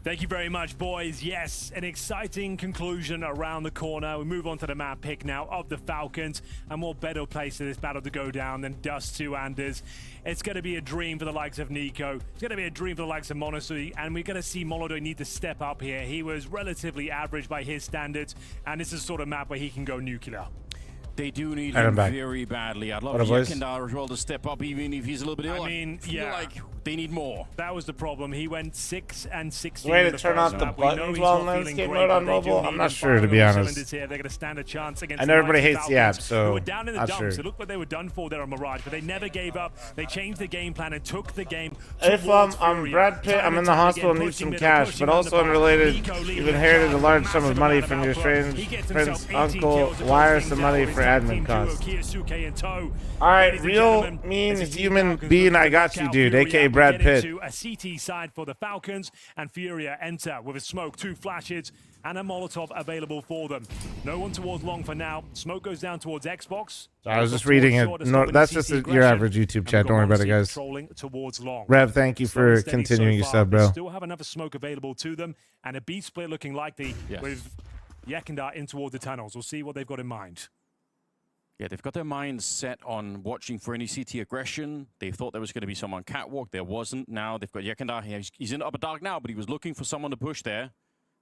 Speaker 2: Thank you very much, boys. Yes, an exciting conclusion around the corner. We move on to the map pick now of the Falcons. A more better place for this battle to go down than Dust 2, Anders. It's going to be a dream for the likes of Nico. It's going to be a dream for the likes of m0NESY, and we're going to see Molodoi need to step up here. He was relatively average by his standards, and this is the sort of map where he can go nuclear.
Speaker 3: They do need
Speaker 1: Alright, I'm
Speaker 3: him
Speaker 1: back.
Speaker 3: very badly. I'd love
Speaker 1: What up, boys?
Speaker 3: Yekindar as well to step up, even if he's a little bit ill.
Speaker 2: I mean,
Speaker 3: feel
Speaker 2: yeah.
Speaker 3: like they need more.
Speaker 2: That was the problem. He went 6 and 16.
Speaker 1: Way
Speaker 2: in
Speaker 1: to
Speaker 2: the
Speaker 1: turn
Speaker 2: first
Speaker 1: off the
Speaker 2: map. We know
Speaker 1: buttons
Speaker 2: he's
Speaker 1: while
Speaker 2: not
Speaker 1: in
Speaker 2: feeling
Speaker 1: landscape
Speaker 2: great,
Speaker 1: mode on
Speaker 2: but they do
Speaker 1: mobile?
Speaker 2: need
Speaker 1: I'm
Speaker 2: him
Speaker 1: not sure, to
Speaker 2: firing
Speaker 1: be
Speaker 2: on all
Speaker 1: honest.
Speaker 2: cylinders here. They're going to stand a chance against
Speaker 1: I know everybody
Speaker 2: the
Speaker 1: hates the
Speaker 2: Falcons,
Speaker 1: app, so
Speaker 2: who were down in the
Speaker 1: not
Speaker 2: dumps.
Speaker 1: sure.
Speaker 2: It looked like they were done for there on Mirage, but they never gave up. They changed the game plan and took the game.
Speaker 1: If I'm Brad Pitt, I'm in the hospital and need some cash, but also unrelated, you've inherited a large sum of money from your strange prince uncle. Wire some money for admin costs. Alright, real mean human being, I got you, dude, aka Brad Pitt.
Speaker 2: A CT side for the Falcons, and Furia enter with a smoke, 2 flashes, and a Molotov available for them. No one towards long for now. Smoke goes down towards Xbox.
Speaker 1: I was just reading it. No, that's just your average YouTube chat. Don't worry about it, guys. Rev, thank you for continuing your sub, bro.
Speaker 2: Still have enough smoke available to them, and a B split looking likely with Yekindar in toward the tunnels. We'll see what they've got in mind.
Speaker 3: Yeah, they've got their minds set on watching for any CT aggression. They thought there was going to be someone catwalk. There wasn't. Now they've got Yekindar. He's in upper dark now, but he was looking for someone to push there.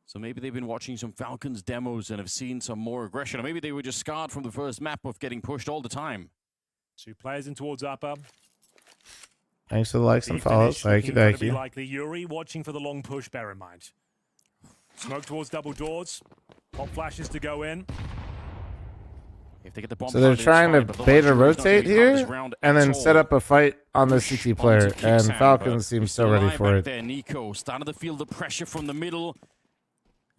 Speaker 3: So maybe they've been watching some Falcons demos and have seen some more aggression. Or maybe they were just scarred from the first map of getting pushed all the time.
Speaker 2: 2 players in towards upper.
Speaker 1: Thanks for the likes and follows. Thank you, thank you.
Speaker 2: Likely Yuri watching for the long push, bear in mind. Smoke towards double doors. Pop flashes to go in.
Speaker 3: If they get the bomb
Speaker 1: So they're trying to beta rotate here and then set up a fight on the CT player, and Falcons seem so ready for it.
Speaker 3: There, Nico starting to feel the pressure from the middle.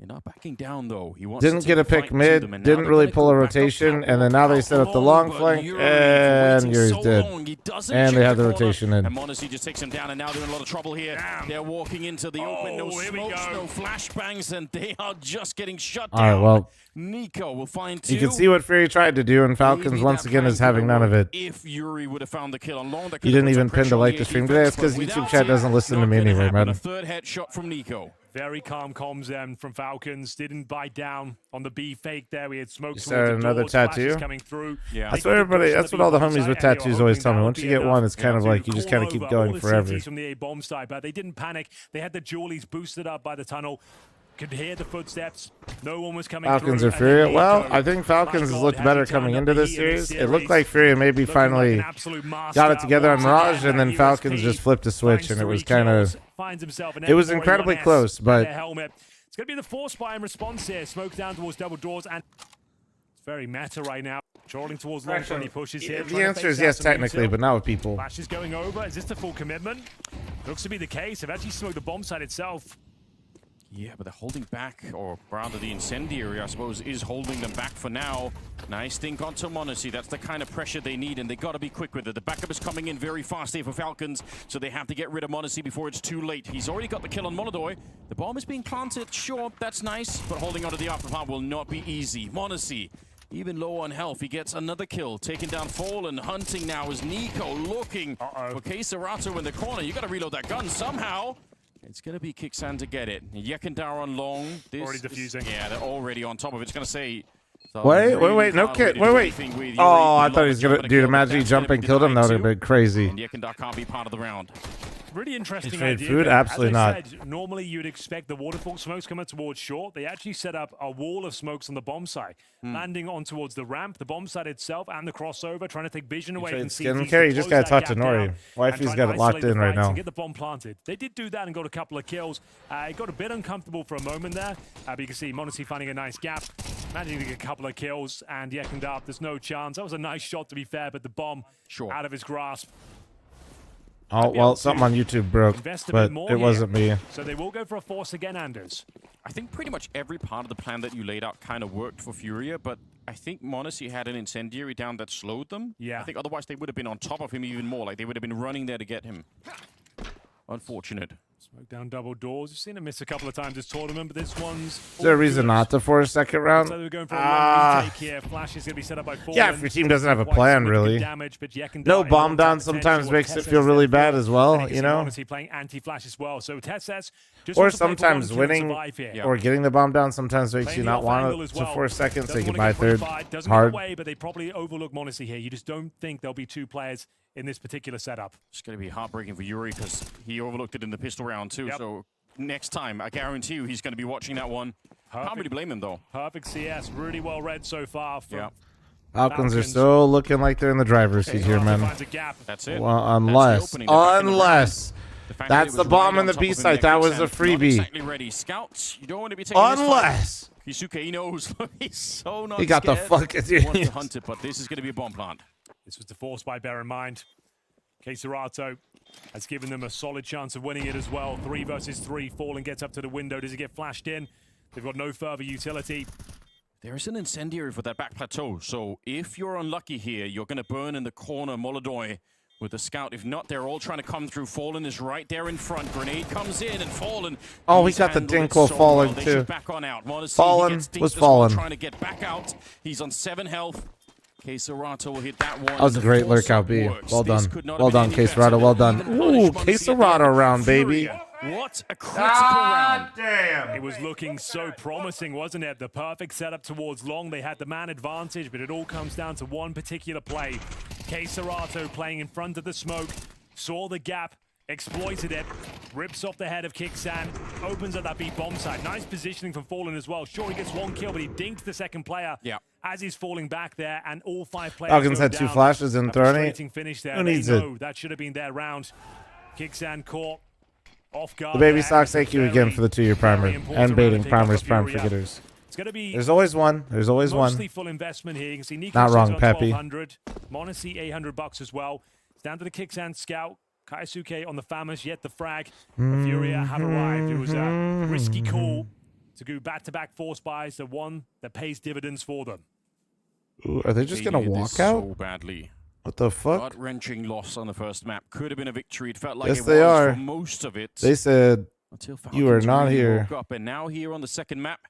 Speaker 3: You're not backing down, though. He wants
Speaker 1: Didn't
Speaker 3: to
Speaker 1: get a
Speaker 3: take the
Speaker 1: pick
Speaker 3: fight to
Speaker 1: mid,
Speaker 3: them, and now
Speaker 1: didn't
Speaker 3: they're
Speaker 1: really
Speaker 3: gonna
Speaker 1: pull
Speaker 3: go
Speaker 1: a
Speaker 3: back up
Speaker 1: rotation,
Speaker 3: top.
Speaker 1: and then now they set up the long flank, and Yuri's dead. And they have the rotation in.
Speaker 3: And Monacy just takes him down, and now they're in a lot of trouble here.
Speaker 2: Damn.
Speaker 3: They're walking into the open, no
Speaker 2: here we
Speaker 3: smokes,
Speaker 2: go.
Speaker 3: no flashbangs, and they are just getting shut
Speaker 1: All right,
Speaker 3: down.
Speaker 1: well,
Speaker 3: Nico will find 2.
Speaker 1: you can see what Fury tried to do, and Falcons
Speaker 3: Maybe
Speaker 1: once
Speaker 3: that
Speaker 1: again
Speaker 3: plan
Speaker 1: is having none of it.
Speaker 3: If Yuri would have found the kill on long, that
Speaker 1: You
Speaker 3: could have
Speaker 1: didn't
Speaker 3: put some
Speaker 1: even pin
Speaker 3: pressure
Speaker 1: to
Speaker 3: on
Speaker 1: like
Speaker 3: the
Speaker 1: the stream
Speaker 3: defense,
Speaker 1: today. It's because
Speaker 3: but
Speaker 1: YouTube
Speaker 3: without
Speaker 1: chat
Speaker 3: it,
Speaker 1: doesn't listen to
Speaker 3: not
Speaker 1: me
Speaker 3: gonna
Speaker 1: anyway,
Speaker 3: happen.
Speaker 1: man.
Speaker 3: A third headshot from Nico.
Speaker 2: Very calm comms then from Falcons. Didn't bite down on the B fake there. We had smoke
Speaker 1: You
Speaker 2: towards
Speaker 1: started
Speaker 2: the
Speaker 1: another
Speaker 2: doors, flashes
Speaker 1: tattoo?
Speaker 2: coming through.
Speaker 3: Yeah.
Speaker 1: That's what everybody. That's what all the homies with tattoos always tell me. Once you get one, it's kind of like you just kind of keep going forever.
Speaker 2: From the A bomb side, but they didn't panic. They had the Jewelies boosted up by the tunnel. Could hear the footsteps. No one was coming
Speaker 1: Falcons
Speaker 2: through.
Speaker 1: or Furia? Well, I think Falcons has looked better coming into this series. It looked like Furia maybe finally got it together on Mirage, and then Falcons just flipped a switch, and it was kind of. It was incredibly close, but.
Speaker 2: It's going to be the force buy in response here. Smoke down towards double doors, and it's very meta right now. Trolling towards long when he pushes here.
Speaker 1: The answer is yes, technically, but not with people.
Speaker 2: Flash is going over. Is this the full commitment? Looks to be the case. They've actually smoked the bomb site itself.
Speaker 3: Yeah, but they're holding back, or rather the incendiary, I suppose, is holding them back for now. Nice thing onto Monacy. That's the kind of pressure they need, and they got to be quick with it. The backup is coming in very fast here for Falcons, so they have to get rid of Monacy before it's too late. He's already got the kill on Monadoy. The bomb is being planted. Sure, that's nice, but holding onto the upper part will not be easy. Monacy, even low on health, he gets another kill. Taking down Fallen, hunting now is Nico, looking for Keserato in the corner. You got to reload that gun somehow. It's going to be Kixan to get it. Yekindar on long.
Speaker 2: Already defusing.
Speaker 3: Yeah, they're already on top of it. It's going to say...
Speaker 1: Wait, no kid. Wait. Oh, I thought he was going to... Dude, imagine he jumped and killed him. That would have been crazy.
Speaker 3: And Yekindar can't be part of the round.
Speaker 2: Really interesting
Speaker 1: Is trade
Speaker 2: idea.
Speaker 1: food?
Speaker 2: But
Speaker 1: Absolutely
Speaker 2: as I
Speaker 1: not.
Speaker 2: said, normally you'd expect the waterfall smokes coming towards short. They actually set up a wall of smokes on the bomb site, landing on towards the ramp, the bomb site itself, and the crossover, trying to take vision away from CTs.
Speaker 1: Skincare, you just got to talk to Nori. Wifey's got it locked in right now.
Speaker 2: Get the bomb planted. They did do that and got a couple of kills. It got a bit uncomfortable for a moment there, but you can see Monacy finding a nice gap, managing to get a couple of kills, and Yekindar, there's no chance. That was a nice shot, to be fair, but the bomb out of his grasp.
Speaker 1: Oh, well, something on YouTube broke, but it wasn't me.
Speaker 2: So they will go for a force again, Anders.
Speaker 3: I think pretty much every part of the plan that you laid out kind of worked for Furia, but I think Monacy had an incendiary down that slowed them.
Speaker 2: Yeah.
Speaker 3: I think otherwise they would have been on top of him even more. Like, they would have been running there to get him. Unfortunate.
Speaker 2: Smoke down double doors. We've seen him miss a couple of times this tournament, but this one's...
Speaker 1: Is there a reason not to force second round?
Speaker 2: So they're going for a long retake here. Flash is going to be set up by Fallen.
Speaker 1: Yeah, if your team doesn't have a plan, really. No bomb down sometimes makes it feel really bad as well, you know?
Speaker 2: Playing anti-flash as well. So Tessess just
Speaker 1: Or sometimes winning or getting the bomb down sometimes makes you not want to force second, so you can buy third. Hard.
Speaker 2: Away, but they probably overlook Monacy here. You just don't think there'll be two players in this particular setup.
Speaker 3: It's going to be heartbreaking for Yuri because he overlooked it in the pistol round too. So next time, I guarantee you he's going to be watching that one. Can't really blame him though.
Speaker 2: Perfect CS. Really well read so far from
Speaker 1: Falcons are so looking like they're in the driver's seat here, man.
Speaker 3: That's it.
Speaker 1: Well, unless that's the bomb in the B site. That was a freebie.
Speaker 3: Exactly ready. Scouts, you don't want to be taking
Speaker 1: Unless
Speaker 3: Kisuke, he knows. He's so not
Speaker 1: he got the fuck.
Speaker 3: He wants to hunt it, but this is going to be a bomb plant.
Speaker 2: This was the force by, bear in mind. Queserato has given them a solid chance of winning it as well. 3 versus 3. Fallen gets up to the window. Does he get flashed in? They've got no further utility.
Speaker 3: There is an incendiary for that back plateau, so if you're unlucky here, you're going to burn in the corner Molodoi with the scout. If not, they're all trying to come through. Fallen is right there in front. Grenade comes in, and Fallen.
Speaker 1: Oh, we got the Dinkle falling too.
Speaker 3: Back on out.
Speaker 1: Fallen was fallen.
Speaker 3: Trying to get back out. He's on 7 health. Queserato will hit that one.
Speaker 1: That was a great lurk out B. Well done. Well done, Queserato. Well done. Ooh, Queserato round, baby.
Speaker 2: What a critical round.
Speaker 1: Damn.
Speaker 2: It was looking so promising, wasn't it? The perfect setup towards long. They had the man advantage, but it all comes down to one particular play. Queserato playing in front of the smoke, saw the gap, exploited it, rips off the head of Kixan, opens up that B bomb site. Nice positioning from Fallen as well. Sure, he gets 1 kill, but he dinked the second player as he's falling back there, and all 5 players
Speaker 1: Falcons
Speaker 2: go
Speaker 1: had
Speaker 2: down.
Speaker 1: 2 flashes in 30.
Speaker 2: Frustrating finish there.
Speaker 1: Who
Speaker 2: They
Speaker 1: needs
Speaker 2: know
Speaker 1: it?
Speaker 2: that should have been their round. Kixan caught off guard.
Speaker 1: The baby
Speaker 2: there.
Speaker 1: socks, thank you again for the 2-year primer and baiting primers, prime
Speaker 2: Furia.
Speaker 1: forgetters.
Speaker 2: It's going to be
Speaker 1: There's always one. There's always
Speaker 2: mostly
Speaker 1: one.
Speaker 2: full investment here. You can see Nico
Speaker 1: Not wrong,
Speaker 2: on
Speaker 1: Peppy.
Speaker 2: 1,200. Monacy $800 as well. It's down to the Kixan scout. Kaisuke on the Famas, yet the frag. But Furia have arrived. It was a risky call to go back-to-back force buys, the one that pays dividends for them.
Speaker 1: Ooh, are they just
Speaker 3: They
Speaker 1: going to
Speaker 3: needed
Speaker 1: walk
Speaker 3: this
Speaker 1: out?
Speaker 3: so badly.
Speaker 1: What the fuck?
Speaker 3: Gut-wrenching loss on the first map. Could have been a victory. It felt like
Speaker 1: Yes,
Speaker 3: it
Speaker 1: they
Speaker 3: was
Speaker 1: are.
Speaker 3: for most of it.
Speaker 1: They said
Speaker 3: Until
Speaker 1: you are
Speaker 3: Falcons
Speaker 1: not
Speaker 3: really
Speaker 1: here.
Speaker 3: woke up. And now here on the second map,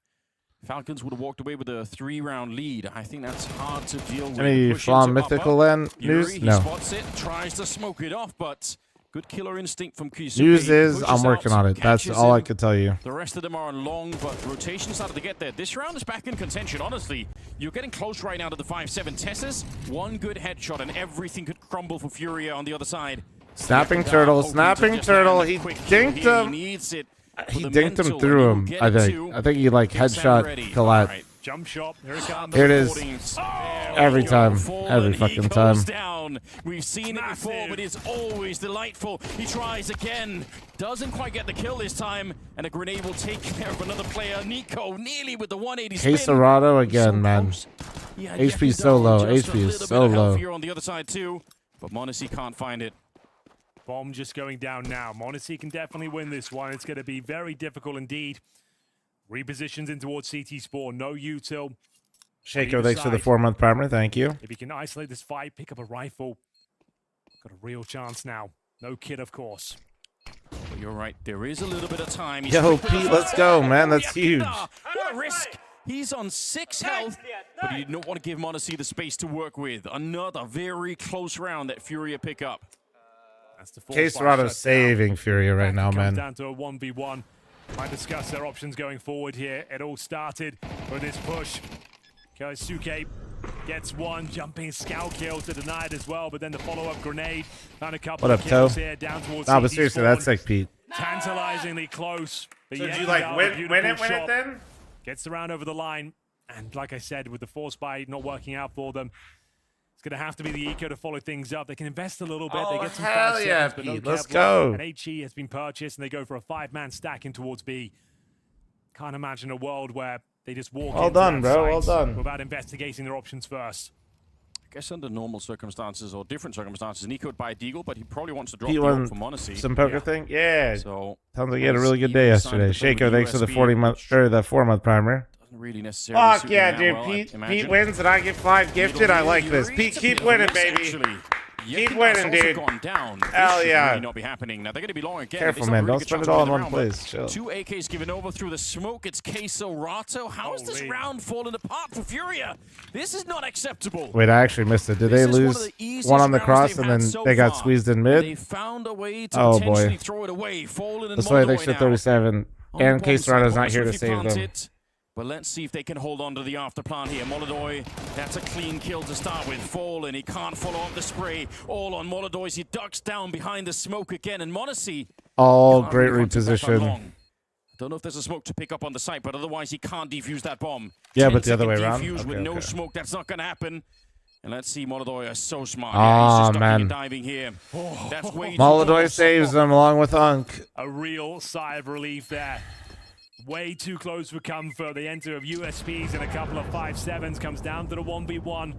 Speaker 3: Falcons would have walked away with a 3-round lead. I think that's hard to deal with.
Speaker 1: Any
Speaker 3: Push
Speaker 1: fl0m
Speaker 3: into upper.
Speaker 1: mythical land
Speaker 3: Yuri,
Speaker 1: news?
Speaker 3: he
Speaker 1: No.
Speaker 3: spots it, tries to smoke it off, but good killer instinct from Kisuke.
Speaker 1: News is
Speaker 3: Pushes
Speaker 1: I'm working
Speaker 3: out,
Speaker 1: on it. That's
Speaker 3: catches
Speaker 1: all I
Speaker 3: him.
Speaker 1: could tell you.
Speaker 3: The rest of them are on long, but rotation started to get there. This round is back in contention, honestly. You're getting close right now to the 5-7 Tessus. One good headshot and everything could crumble for Furia on the other side.
Speaker 1: Snapping turtle, snapping turtle. He dinked him.
Speaker 3: He needs it.
Speaker 1: He dinked him through him, I think. I think he like headshot Colette.
Speaker 2: Jump shot. Here it comes.
Speaker 1: Here it is. Every time. Every fucking time.
Speaker 3: Down. We've seen it before, but it's always delightful. He tries again. Doesn't quite get the kill this time, and a grenade will take care of another player. Nico nearly with the 180 spin.
Speaker 1: Queserato again, man.
Speaker 3: Yeah,
Speaker 1: HP so low. HP is so low.
Speaker 3: Here on the other side too, but Monacy can't find it.
Speaker 2: Bomb just going down now. Monacy can definitely win this one. It's going to be very difficult indeed. Repositions in towards CT spawn. No util.
Speaker 1: Shaco, thanks for the 4-month primer. Thank you.
Speaker 2: If he can isolate this fight, pick up a rifle. Got a real chance now. No kid, of course.
Speaker 3: But you're right. There is a little bit of time.
Speaker 1: Yo, Pete, let's go, man. That's huge.
Speaker 3: What a risk. He's on 6 health, but he did not want to give Monacy the space to work with. Another very close round that Furia pick up.
Speaker 1: Queserato saving Furia right now, man.
Speaker 2: Down to a 1v1. Might discuss their options going forward here. It all started with this push. Kaisuke gets one, jumping scout kill to deny it as well, but then the follow-up grenade. Found a couple
Speaker 1: What
Speaker 2: of
Speaker 1: up,
Speaker 2: kills
Speaker 1: Toe?
Speaker 2: here down towards
Speaker 1: Nah, but
Speaker 2: CT
Speaker 1: seriously,
Speaker 2: spawn.
Speaker 1: that's sick, Pete.
Speaker 2: Tantalizingly close. But
Speaker 1: So
Speaker 2: yet
Speaker 1: did you, like,
Speaker 2: another
Speaker 1: win
Speaker 2: beautiful
Speaker 1: it
Speaker 2: shot.
Speaker 1: then?
Speaker 2: Gets the round over the line. And like I said, with the force buy not working out for them, it's going to have to be the eco to follow things up. They can invest a little bit. They get some
Speaker 1: hell
Speaker 2: fast
Speaker 1: yeah,
Speaker 2: seconds, but no
Speaker 1: Pete. Let's
Speaker 2: Kevlar.
Speaker 1: go.
Speaker 2: An HE has been purchased, and they go for a 5-man stack in towards B. Can't imagine a world where they just walk
Speaker 1: Well
Speaker 2: into
Speaker 1: done,
Speaker 2: that
Speaker 1: bro. Well
Speaker 2: site
Speaker 1: done.
Speaker 2: without investigating their options first.
Speaker 3: I guess under normal circumstances or different circumstances, Nico would buy a Deagle, but he probably wants to drop
Speaker 1: Pete
Speaker 3: the
Speaker 1: won
Speaker 3: for Monacy.
Speaker 1: some poker thing? Yeah.
Speaker 3: So
Speaker 1: Sounds like you had a really good day yesterday. Shaco, thanks for the 40-month or the 4-month primer.
Speaker 3: Doesn't really necessarily
Speaker 1: Fuck
Speaker 3: suit
Speaker 1: yeah,
Speaker 3: him that
Speaker 1: dude.
Speaker 3: well,
Speaker 1: Pete,
Speaker 3: I imagine.
Speaker 1: Pete wins and I get 5 gifted. I like this. Pete, keep winning, baby. Keep winning, dude. Hell yeah.
Speaker 3: Really not be happening. Now they're going to be long again.
Speaker 1: Careful,
Speaker 3: They
Speaker 1: man.
Speaker 3: still have a
Speaker 1: Don't
Speaker 3: really
Speaker 1: spend
Speaker 3: good
Speaker 1: it all
Speaker 3: chance
Speaker 1: in
Speaker 3: of
Speaker 1: one
Speaker 3: winning the
Speaker 1: place.
Speaker 3: round,
Speaker 1: Chill.
Speaker 3: but 2 AKs given over through the smoke. It's Queserato. How is this round falling apart for Furia? This is not acceptable.
Speaker 1: Wait, I actually missed it. Did they lose one on the cross and then they got squeezed in mid?
Speaker 3: They found a way to
Speaker 1: Oh
Speaker 3: potentially
Speaker 1: boy.
Speaker 3: throw it away. Fallen and
Speaker 1: That's why
Speaker 3: Moldoy
Speaker 1: thanks for
Speaker 3: now.
Speaker 1: 37.
Speaker 3: On
Speaker 1: And
Speaker 3: the bomb side,
Speaker 1: Queserato's not
Speaker 3: bomb
Speaker 1: here to
Speaker 3: swiftly
Speaker 1: save them.
Speaker 3: planted. But let's see if they can hold on to the after plan here. Molodoy, that's a clean kill to start with. Fallen, he can't follow up the spray. All on Molodoy, he ducks down behind the smoke again. And Monacy,
Speaker 1: All
Speaker 3: can't
Speaker 1: great
Speaker 3: really contact back on
Speaker 1: reposition.
Speaker 3: long. Don't know if there's a smoke to pick up on the site, but otherwise he can't defuse that bomb.
Speaker 1: Yeah,
Speaker 3: 10
Speaker 1: but the other way
Speaker 3: second
Speaker 1: around?
Speaker 3: defuse with
Speaker 1: Okay,
Speaker 3: no
Speaker 1: okay.
Speaker 3: smoke, that's not going to happen. And let's see, Molodoi is so smart.
Speaker 1: Oh,
Speaker 3: Yeah, he's just ducking
Speaker 1: man.
Speaker 3: and diving here. That's way too
Speaker 1: Molodoi
Speaker 3: close.
Speaker 1: saves them along with Unk.
Speaker 2: A real sigh of relief there. Way too close for comfort. The enter of USPs and a couple of 5-7s comes down to the 1v1.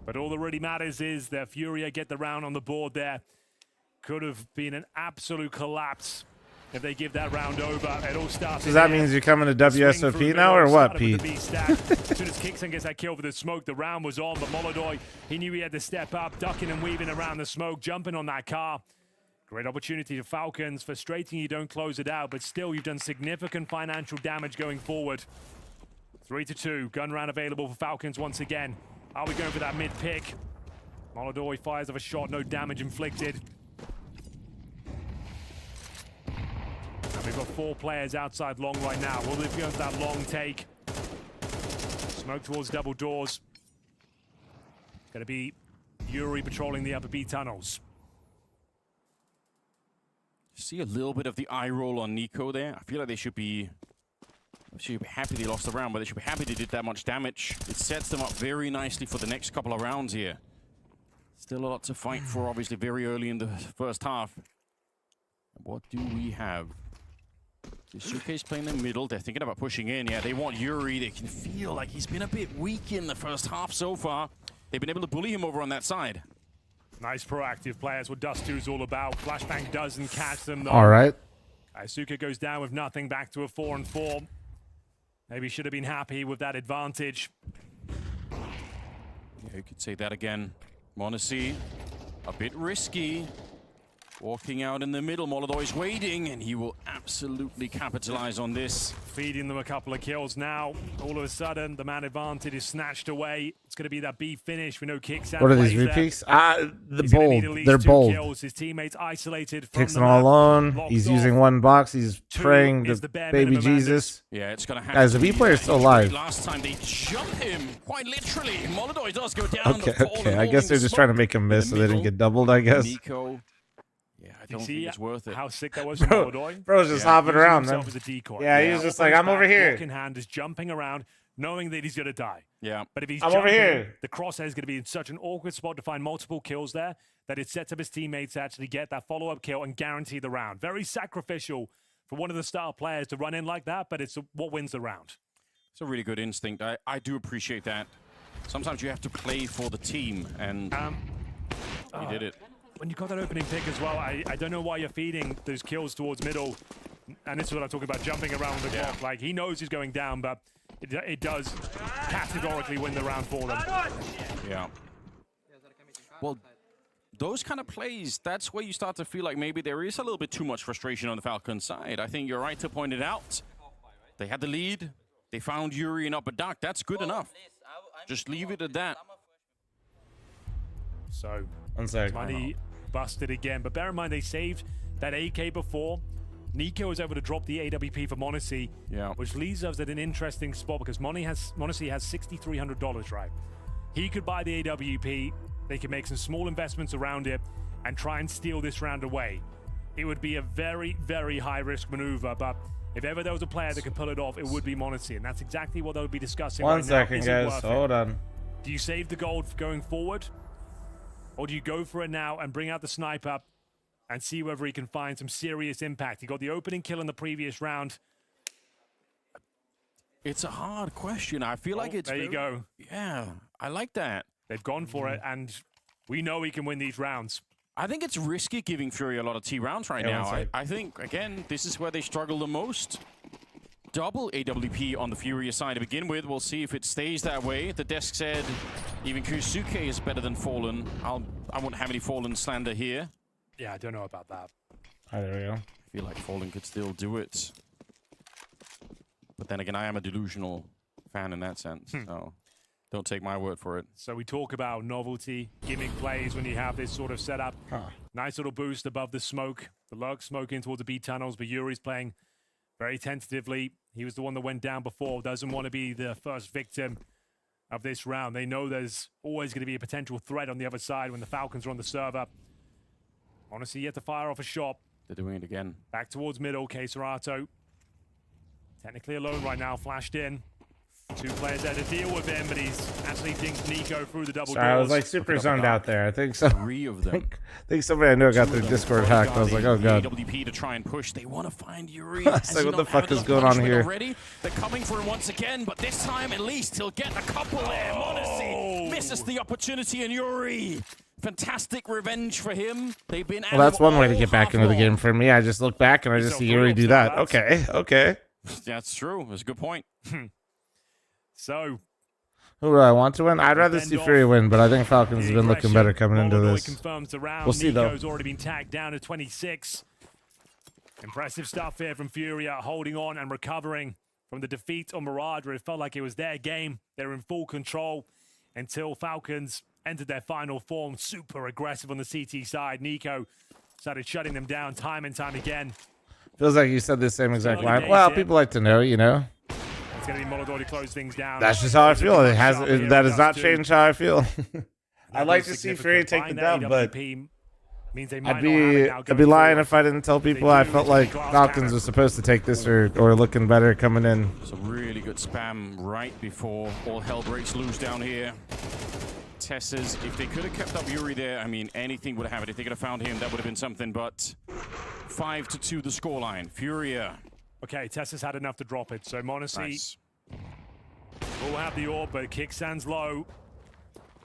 Speaker 2: But all that really matters is that Furia get the round on the board there. Could have been an absolute collapse if they give that round over. It all starts.
Speaker 1: So that means you're coming to WSOP now, or what, Pete?
Speaker 2: As soon as Kickson gets that kill for the smoke, the round was on. But Molodoi, he knew he had to step up, ducking and weaving around the smoke, jumping on that car. Great opportunity to Falcons. Frustrating you don't close it out, but still you've done significant financial damage going forward. 3-2. Gun round available for Falcons once again. Are we going for that mid pick? Molodoi fires off a shot, no damage inflicted. And we've got 4 players outside long right now. Will they go for that long take? Smoke towards double doors. Going to be Yuri patrolling the upper B tunnels.
Speaker 3: See a little bit of the eye roll on Nico there. I feel like they should be happy they lost the round, but they should be happy they did that much damage. It sets them up very nicely for the next couple of rounds here. Still a lot to fight for, obviously, very early in the first half. What do we have? Suke's playing in the middle. They're thinking about pushing in. Yeah, they want Yuri. They can feel like he's been a bit weak in the first half so far. They've been able to bully him over on that side.
Speaker 2: Nice proactive players. What Dust 2 is all about. Flashbang doesn't catch them, though.
Speaker 1: All right.
Speaker 2: Asuka goes down with nothing, back to a 4-4. Maybe should have been happy with that advantage.
Speaker 3: Yeah, you could say that again. Monacy, a bit risky. Walking out in the middle, Molodoi's waiting, and he will absolutely capitalize on this.
Speaker 2: Feeding them a couple of kills now. All of a sudden, the man advantage is snatched away. It's going to be that B finish. We know Kickson.
Speaker 1: What are these repeats? The bold. They're bold.
Speaker 2: Kills. His teammates isolated from
Speaker 1: Kickson all alone. He's using one box. He's praying to baby Jesus.
Speaker 3: Yeah, it's going to happen.
Speaker 1: Guys, the B player's still alive.
Speaker 3: Last time they jump him, quite literally. Molodoi does go down.
Speaker 1: Okay. I guess they're just trying to make him miss so they didn't get doubled, I guess.
Speaker 3: Nico. Yeah, I don't think it's worth it.
Speaker 2: How sick that was from Molodoi?
Speaker 1: Bro's just hopping around, man.
Speaker 2: As a decoy.
Speaker 1: Yeah, he was just like, I'm over here.
Speaker 2: In hand is jumping around, knowing that he's going to die.
Speaker 3: Yeah.
Speaker 2: But if he's
Speaker 1: I'm
Speaker 2: jumping,
Speaker 1: over here.
Speaker 2: the crosshair is going to be in such an awkward spot to find multiple kills there that it sets up his teammates to actually get that follow-up kill and guarantee the round. Very sacrificial for one of the star players to run in like that, but it's what wins the round.
Speaker 3: It's a really good instinct. I do appreciate that. Sometimes you have to play for the team, and he did it.
Speaker 2: When you got that opening pick as well, I don't know why you're feeding those kills towards middle. And this is what I'm talking about, jumping around the clock. Like, he knows he's going down, but it does categorically win the round for them.
Speaker 3: Yeah. Well, those kind of plays, that's where you start to feel like maybe there is a little bit too much frustration on the Falcons side. I think you're right to point it out. They had the lead. They found Yuri and upper dock. That's good enough. Just leave it at that.
Speaker 2: So,
Speaker 1: One
Speaker 2: money busted again. But bear in mind, they saved that AK before. Nico was able to drop the AWP for Monacy, which leaves us at an interesting spot because Monacy has $6,300, right? He could buy the AWP. They could make some small investments around it and try and steal this round away. It would be a very, very high-risk maneuver, but if ever there was a player that could pull it off, it would be Monacy, and that's exactly what they'll be discussing right now.
Speaker 1: 1 second,
Speaker 2: Is it
Speaker 1: guys.
Speaker 2: worth it?
Speaker 1: Hold on.
Speaker 2: Do you save the gold for going forward? Or do you go for it now and bring out the sniper and see whether he can find some serious impact? He got the opening kill in the previous round.
Speaker 3: It's a hard question. I feel like it's...
Speaker 2: There you go.
Speaker 3: Yeah, I like that.
Speaker 2: They've gone for it, and we know he can win these rounds.
Speaker 3: I think it's risky giving Fury a lot of T rounds right now. I think, again, this is where they struggle the most. Double AWP on the Furia side to begin with. We'll see if it stays that way. The desk said even Kusuke is better than Fallen. I won't have any Fallen slander here.
Speaker 2: Yeah, I don't know about that.
Speaker 1: There we go.
Speaker 3: I feel like Fallen could still do it. But then again, I am a delusional fan in that sense. So don't take my word for it.
Speaker 2: So we talk about novelty, gimmick plays when you have this sort of setup. Nice little boost above the smoke. The Lurk smoking towards the B tunnels, but Yuri's playing very tentatively. He was the one that went down before. Doesn't want to be the first victim of this round. They know there's always going to be a potential threat on the other side when the Falcons are on the server. Honestly, yet to fire off a shot.
Speaker 3: They're doing it again.
Speaker 2: Back towards middle, Keserato. Technically alone right now, flashed in. 2 players there to deal with him, but he's actually thinks Nico through the double
Speaker 1: Sorry, I was
Speaker 2: doors.
Speaker 1: like super zoned out there. I think so.
Speaker 3: 3 of them.
Speaker 1: I think somebody I knew got their Discord hacked. I was like, oh god.
Speaker 3: AWP to try and push. They want to find Yuri.
Speaker 1: It's like, what the fuck is going on here?
Speaker 3: Already? They're coming for him once again, but this time at least he'll get a couple there. Monacy misses the opportunity, and Yuri. Fantastic revenge for him. They've been.
Speaker 1: Well, that's one way to get back into the game for me. I just look back and I just see Yuri do that. Okay, okay.
Speaker 3: That's true. That's a good point.
Speaker 2: So,
Speaker 1: who do I want to win? I'd rather see Furia win, but I think Falcons have been looking better coming into this. We'll see though.
Speaker 2: Nico's already been tagged down to 26. Impressive stuff here from Furia, holding on and recovering from the defeat on Mirage, where it felt like it was their game. They're in full control until Falcons entered their final form. Super aggressive on the CT side. Nico started shutting them down time and time again.
Speaker 1: Feels like you said the same exact line. Well, people like to know, you know.
Speaker 2: It's going to be Molodor to close things down.
Speaker 1: That's just how I feel. It has. That does not change how I feel. I'd like to see Furia take the dub, but I'd be lying if I didn't tell people I felt like Falcons was supposed to take this or looking better coming in.
Speaker 3: Some really good spam right before all hell breaks loose down here. Tess's, if they could have kept up Yuri there, I mean, anything would have happened. If they could have found him, that would have been something, but 5-2 the scoreline. Furia.
Speaker 2: Okay, Tess's had enough to drop it, so Monacy will have the orb, but kick stands low.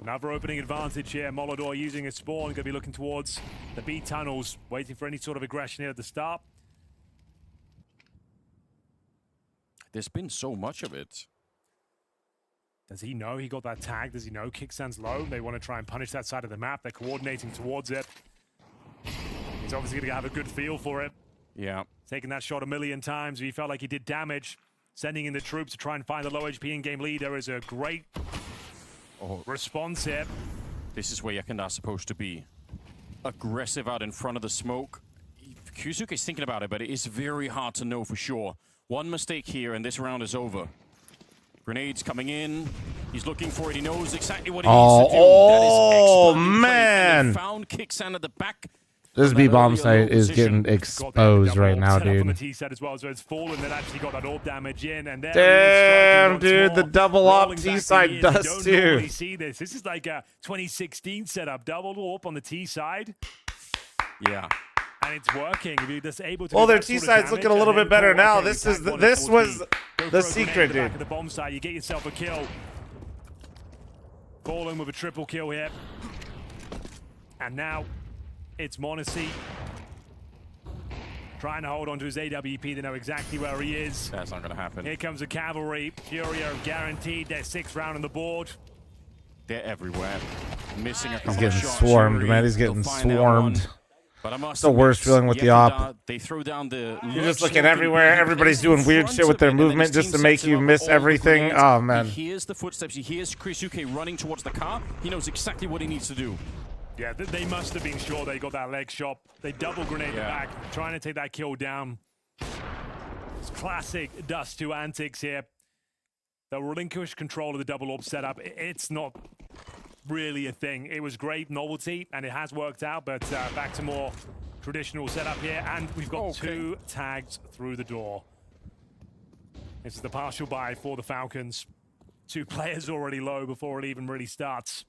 Speaker 2: Another opening advantage here. Molodor using his spawn, going to be looking towards the B tunnels, waiting for any sort of aggression here at the start.
Speaker 3: There's been so much of it.
Speaker 2: Does he know he got that tag? Does he know kick stands low? They want to try and punish that side of the map. They're coordinating towards it. He's obviously going to have a good feel for it.
Speaker 3: Yeah.
Speaker 2: Taking that shot a million times. He felt like he did damage. Sending in the troops to try and find the low HP in-game leader is a great response here.
Speaker 3: This is where Yakanda's supposed to be. Aggressive out in front of the smoke. Kyusuke's thinking about it, but it is very hard to know for sure. One mistake here and this round is over. Grenades coming in. He's looking for it. He knows exactly what he needs to do.
Speaker 1: Oh man!
Speaker 3: Found Kicksan at the back.
Speaker 1: This B-bomb site is getting exposed right now, dude.
Speaker 2: On the T set as well, so it's fallen. Then actually got that orb damage in, and
Speaker 1: damn, dude, the double up T side does too.
Speaker 2: See this? This is like a 2016 setup, double orb on the T side.
Speaker 3: Yeah.
Speaker 2: And it's working. If you're just able to.
Speaker 1: Well, their T side's looking a little bit better now. This was the secret, dude.
Speaker 2: At the bomb side, you get yourself a kill. Fallen with a triple kill here, and now it's Monacy trying to hold on to his AWP. They know exactly where he is.
Speaker 3: That's not going to happen.
Speaker 2: Here comes the cavalry. Furia have guaranteed their 6th round on the board.
Speaker 3: They're everywhere. Missing a couple
Speaker 1: He's getting
Speaker 3: shots.
Speaker 1: swarmed,
Speaker 3: Yuri,
Speaker 1: man. He's getting swarmed.
Speaker 3: But I must
Speaker 1: it's the worst feeling with the op.
Speaker 3: They throw down the.
Speaker 1: You're just looking everywhere. Everybody's doing weird shit with their movement just to make you miss everything. Oh, man.
Speaker 3: He hears the footsteps. He hears Kyusuke running towards the car. He knows exactly what he needs to do.
Speaker 2: Yeah, they must have been sure they got that leg shot. They double grenade back, trying to take that kill down. It's classic Dust 2 antics here. They'll relinquish control of the double orb setup. It's not really a thing. It was great novelty, and it has worked out, but back to more traditional setup here, and we've got 2 tags through the door. This is the partial buy for the Falcons. 2 players already low before it even really starts.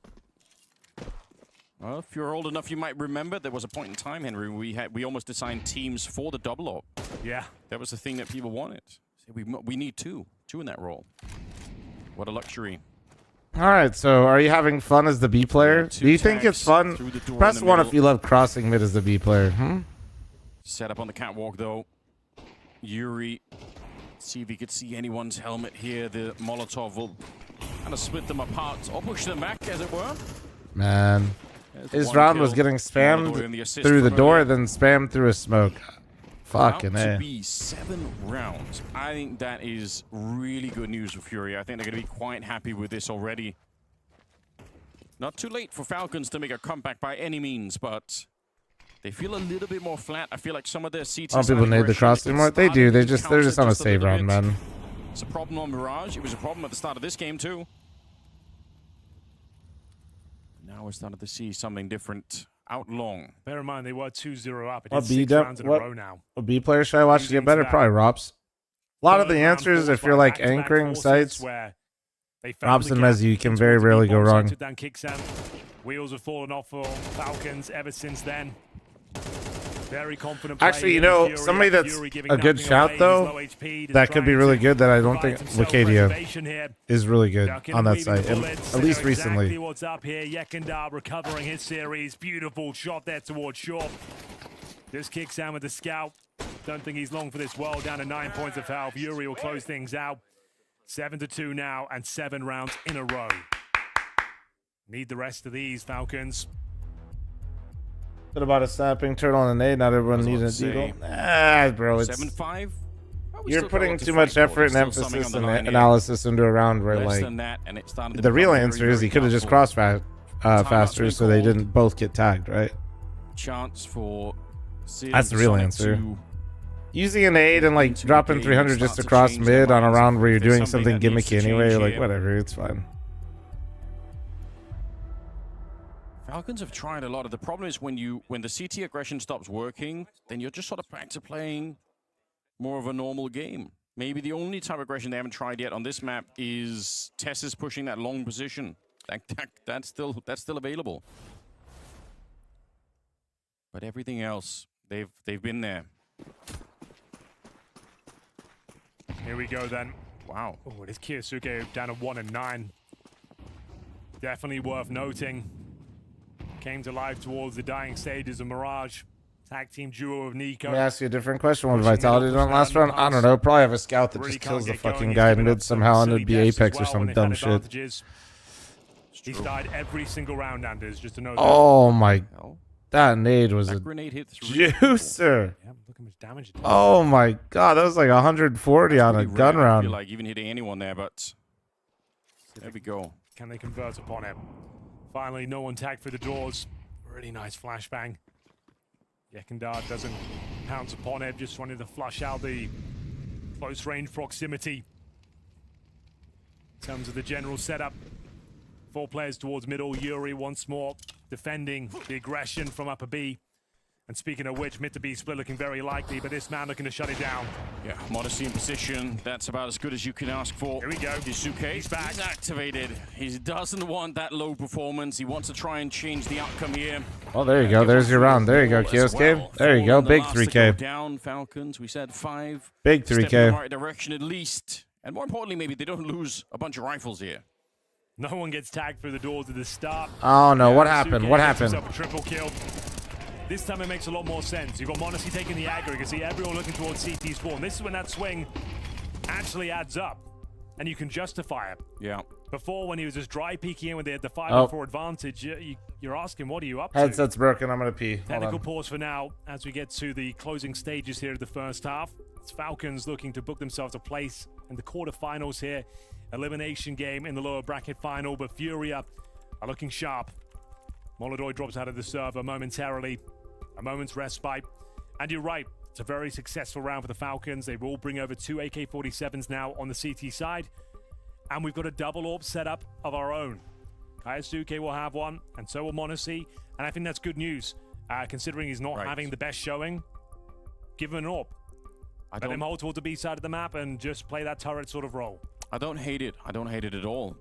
Speaker 3: Well, if you're old enough, you might remember there was a point in time, Henry, we almost assigned teams for the double orb.
Speaker 2: Yeah.
Speaker 3: That was the thing that people wanted. We need 2 in that role. What a luxury.
Speaker 1: All right, so are you having fun as the B player? Do you think it's fun? Press 1 if you love crossing mid as the B player.
Speaker 3: Set up on the catwalk, though. Yuri, see if he could see anyone's helmet here. The Molotov will kind of split them apart or push them back, as it were.
Speaker 1: Man, his round was getting spammed through the door, then spammed through a smoke. Fucking
Speaker 3: A. To be 7 rounds. I think that is really good news for Furia. I think they're going to be quite happy with this already. Not too late for Falcons to make a comeback by any means, but they feel a little bit more flat. I feel like some of their CT.
Speaker 1: Some people need the cross anymore. They do. They're just on a save round, man.
Speaker 3: It's a problem on Mirage. It was a problem at the start of this game too. Now we're starting to see something different out long.
Speaker 2: Bear in mind, they were 2-0 up.
Speaker 1: What
Speaker 2: It's
Speaker 1: B
Speaker 2: 6 rounds in a row now.
Speaker 1: What B player should I watch to get better? Probably Rops. A lot of the answers, if you're like anchoring sites, Robson Mezzi, you can very rarely go wrong.
Speaker 2: Wheels have fallen off for Falcons ever since then. Very confident.
Speaker 1: Actually, you know, somebody that's a good shout, though, that could be really good that I don't think Wicadia is really good on that site, at least recently.
Speaker 2: Exactly what's up here. Yekindar recovering his series. Beautiful shot there towards short. Just kicks down with the scout. Don't think he's long for this world. Down to 9 points of foul. Furia will close things out. 7-2 now, and 7 rounds in a row. Need the rest of these, Falcons.
Speaker 1: What about a snapping turtle and an A? Not everyone needs a deagle. Ah, bro, it's
Speaker 3: 7-5.
Speaker 1: you're putting too much effort and emphasis and analysis into a round where, like, the real answer is he could have just crossed faster so they didn't both get tagged, right?
Speaker 3: Chance for
Speaker 1: that's the real answer. Using an 8 and, like, dropping 300 just to cross mid on a round where you're doing something gimmicky anyway, like, whatever, it's fine.
Speaker 3: Falcons have tried a lot. The problem is when the CT aggression stops working, then you're just sort of back to playing more of a normal game. Maybe the only type of aggression they haven't tried yet on this map is Tess's pushing that long position. That's still available. But everything else, they've been there.
Speaker 2: Here we go then.
Speaker 3: Wow.
Speaker 2: Oh, it is Kiyosuke down to 1 and 9. Definitely worth noting. Came to life towards the dying stages of Mirage. Tag team duo of Nico.
Speaker 1: Let me ask you a different question. What Vitality done last round? I don't know. Probably have a scout that just kills the fucking guy in mid somehow, and it'd be Apex or some dumb shit.
Speaker 2: He's died every single round, Anders, just to know that.
Speaker 1: Oh my. That nade was a
Speaker 3: grenade hit
Speaker 1: juicer.
Speaker 2: Yeah, look how much damage it did.
Speaker 1: Oh my god, that was like 140 on a gun round.
Speaker 3: I feel like even hitting anyone there, but there we go.
Speaker 2: Can they convert upon him? Finally, no one tagged for the doors. Really nice flashbang. Yekindar doesn't pounce upon it, just wanted to flush out the close range proximity. In terms of the general setup, 4 players towards middle. Yuri once more defending the aggression from upper B. And speaking of which, mid to B split looking very likely, but this man looking to shut it down.
Speaker 3: Yeah, Modesty in position. That's about as good as you can ask for.
Speaker 2: Here we go.
Speaker 3: Yusuke,
Speaker 2: He's back.
Speaker 3: He's activated. He doesn't want that low performance. He wants to try and change the outcome here.
Speaker 1: Oh, there you go. There's your round. There you go, Kioske.
Speaker 3: Well.
Speaker 1: There you go. Big
Speaker 3: The last to
Speaker 1: 3K.
Speaker 3: go down, Falcons. We said 5.
Speaker 1: Big
Speaker 3: Step in
Speaker 1: 3K.
Speaker 3: the right direction at least. And more importantly, maybe they don't lose a bunch of rifles here.
Speaker 2: No one gets tagged through the doors at the start.
Speaker 1: Oh no, what happened? What happened?
Speaker 2: A triple kill. This time it makes a lot more sense. You've got Monacy taking the aggro. You can see everyone looking towards CT spawn. This is when that swing actually adds up. And you can justify it.
Speaker 3: Yeah.
Speaker 2: Before, when he was just dry peeking in with the 5-4 advantage, you're asking, what are you up to?
Speaker 1: Headset's broken. I'm going to pee.
Speaker 2: Technical pause for now as we get to the closing stages here of the first half. It's Falcons looking to book themselves a place in the quarterfinals here. Elimination game in the lower bracket final, but Furia are looking sharp. Molodoy drops out of the server momentarily. A moment's respite. And you're right, it's a very successful round for the Falcons. They will bring over 2 AK-47s now on the CT side. And we've got a double AWP setup of our own. Kaisuke will have one, and so will Monacy. And I think that's good news, considering he's not having the best showing. Give him an AWP. Let him hold towards the B side of the map and just play that turret sort of role.
Speaker 3: I don't hate it. I don't hate it at all.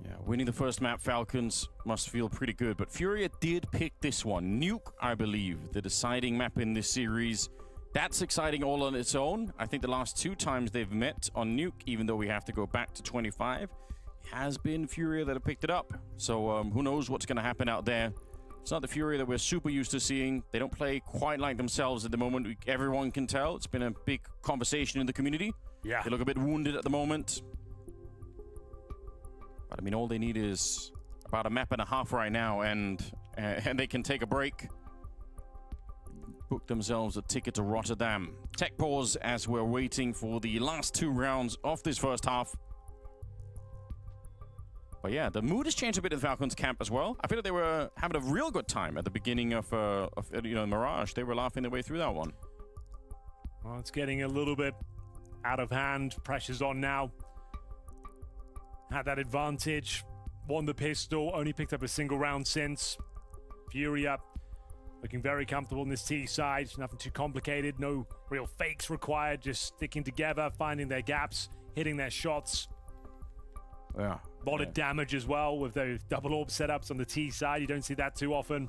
Speaker 3: Yeah, winning the first map, Falcons must feel pretty good. But Furia did pick this one. Nuke, I believe, the deciding map in this series. That's exciting all on its own. I think the last 2 times they've met on Nuke, even though we have to go back to 25, has been Furia that have picked it up. So who knows what's going to happen out there. It's not the Furia that we're super used to seeing. They don't play quite like themselves at the moment. Everyone can tell. It's been a big conversation in the community.
Speaker 2: Yeah.
Speaker 3: They look a bit wounded at the moment. But I mean, all they need is about a map and a half right now, and they can take a break. Book themselves a ticket to Rotterdam. Tech pause as we're waiting for the last 2 rounds of this first half. But yeah, the mood has changed a bit in the Falcons camp as well. I feel like they were having a real good time at the beginning of Mirage. They were laughing their way through that one.
Speaker 2: Well, it's getting a little bit out of hand. Pressure's on now. Had that advantage. Won the pistol. Only picked up a single round since. Furia looking very comfortable in this T side. Nothing too complicated. No real fakes required. Just sticking together, finding their gaps, hitting their shots.
Speaker 3: Yeah.
Speaker 2: A lot of damage as well with those double orb setups on the T side. You don't see that too often.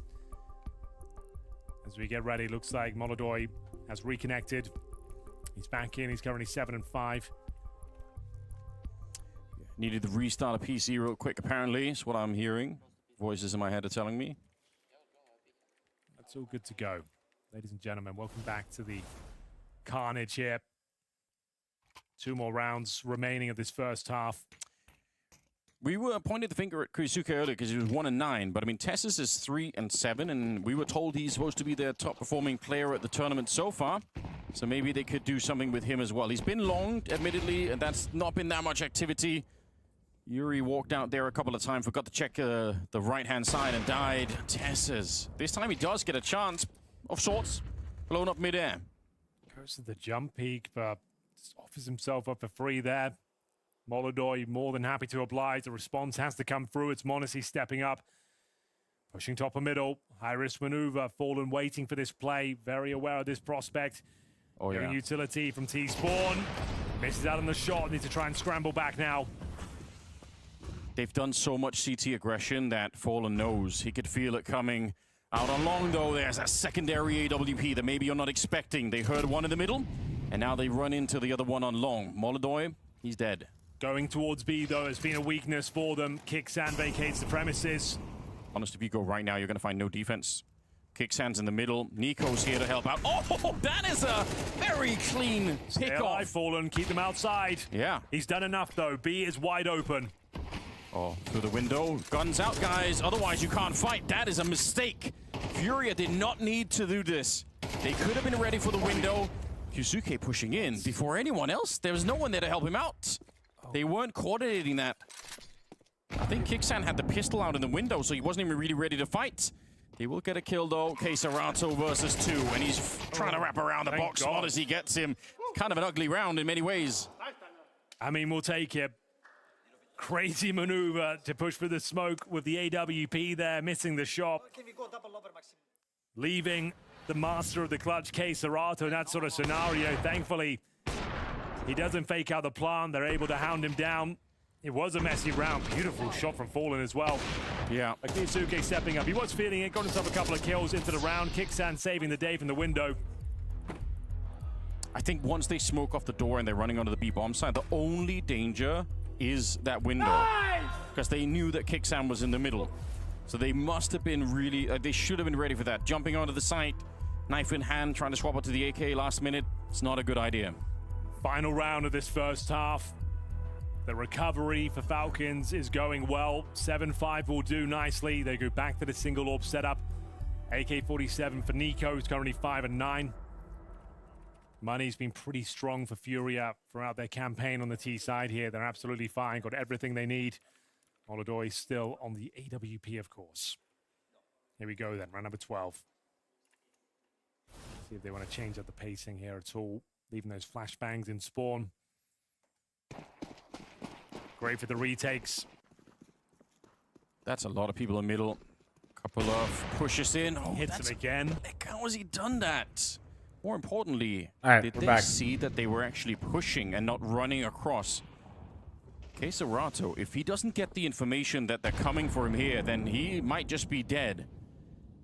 Speaker 2: As we get ready, looks like Molodoi has reconnected. He's back in. He's currently 7 and 5.
Speaker 3: Needed to restart a PC real quick, apparently. Is what I'm hearing. Voices in my head are telling me.
Speaker 2: That's all good to go. Ladies and gentlemen, welcome back to the carnage here. 2 more rounds remaining of this first half.
Speaker 3: We were pointing the finger at Kurisuke earlier because he was 1 and 9, but I mean, Tessus is 3 and 7, and we were told he's supposed to be their top performing player at the tournament so far. So maybe they could do something with him as well. He's been long, admittedly, and that's not been that much activity. Yuri walked out there a couple of times, forgot to check the right-hand side and died. Tessus. This time he does get a chance of sorts, blown up midair.
Speaker 2: Goes to the jump peak, but offers himself up for free there. Molodoi more than happy to oblige. The response has to come through. It's m0NESY stepping up. Pushing top of middle. High-risk maneuver. Fallen waiting for this play. Very aware of this prospect.
Speaker 3: Oh,
Speaker 2: Getting
Speaker 3: yeah.
Speaker 2: utility from T-Spawn. Misses out on the shot. Needs to try and scramble back now.
Speaker 3: They've done so much CT aggression that Fallen knows. He could feel it coming. Out on long, though, there's a secondary AWP that maybe you're not expecting. They heard one in the middle, and now they run into the other one on long. Molodoi, he's dead.
Speaker 2: Going towards B, though, has been a weakness for them. Kicksan vacates the premises.
Speaker 3: Honest, if you go right now, you're going to find no defense. Kicksan's in the middle. Nico's here to help out. Oh, that is a very clean
Speaker 2: Stay
Speaker 3: pick
Speaker 2: alive,
Speaker 3: off.
Speaker 2: Fallen. Keep them outside.
Speaker 3: Yeah.
Speaker 2: He's done enough, though. B is wide open.
Speaker 3: Oh, through the window. Guns out, guys. Otherwise, you can't fight. That is a mistake. Furia did not need to do this. They could have been ready for the window. Yusuke pushing in before anyone else. There was no one there to help him out. They weren't coordinating that. I think Kicksan had the pistol out in the window, so he wasn't even really ready to fight. They will get a kill, though. Quesarato versus 2, and he's trying to wrap around the box. m0NESY gets him. Kind of an ugly round in many ways.
Speaker 2: I mean, we'll take it. Crazy maneuver to push through the smoke with the AWP there, missing the shot. Leaving the master of the clutch, Quesarato, in that sort of scenario. Thankfully, he doesn't fake out the plant. They're able to hound him down. It was a messy round. Beautiful shot from Fallen as well.
Speaker 3: Yeah.
Speaker 2: Akisuke stepping up. He was feeling it, got himself a couple of kills into the round. Kicksan saving the day from the window.
Speaker 3: I think once they smoke off the door and they're running onto the B bomb side, the only danger is that window. Because they knew that Kicksan was in the middle. So they must have been really, they should have been ready for that. Jumping onto the site, knife in hand, trying to swap it to the AK last minute. It's not a good idea.
Speaker 2: Final round of this first half. The recovery for Falcons is going well. 7-5 will do nicely. They go back to the single orb setup. AK-47 for Nico, who's currently 5 and 9. Money's been pretty strong for Furia throughout their campaign on the T side here. They're absolutely fine, got everything they need. Molodoi still on the AWP, of course. Here we go then, round number 12. See if they want to change up the pacing here at all. Leaving those flashbangs in spawn. Great for the retakes.
Speaker 3: That's a lot of people in the middle. Couple of pushes in. Oh,
Speaker 2: hits him again.
Speaker 3: How has he done that? More importantly,
Speaker 1: all right,
Speaker 3: did
Speaker 1: we're
Speaker 3: they
Speaker 1: back.
Speaker 3: see that they were actually pushing and not running across? Quesarato, if he doesn't get the information that they're coming for him here, then he might just be dead.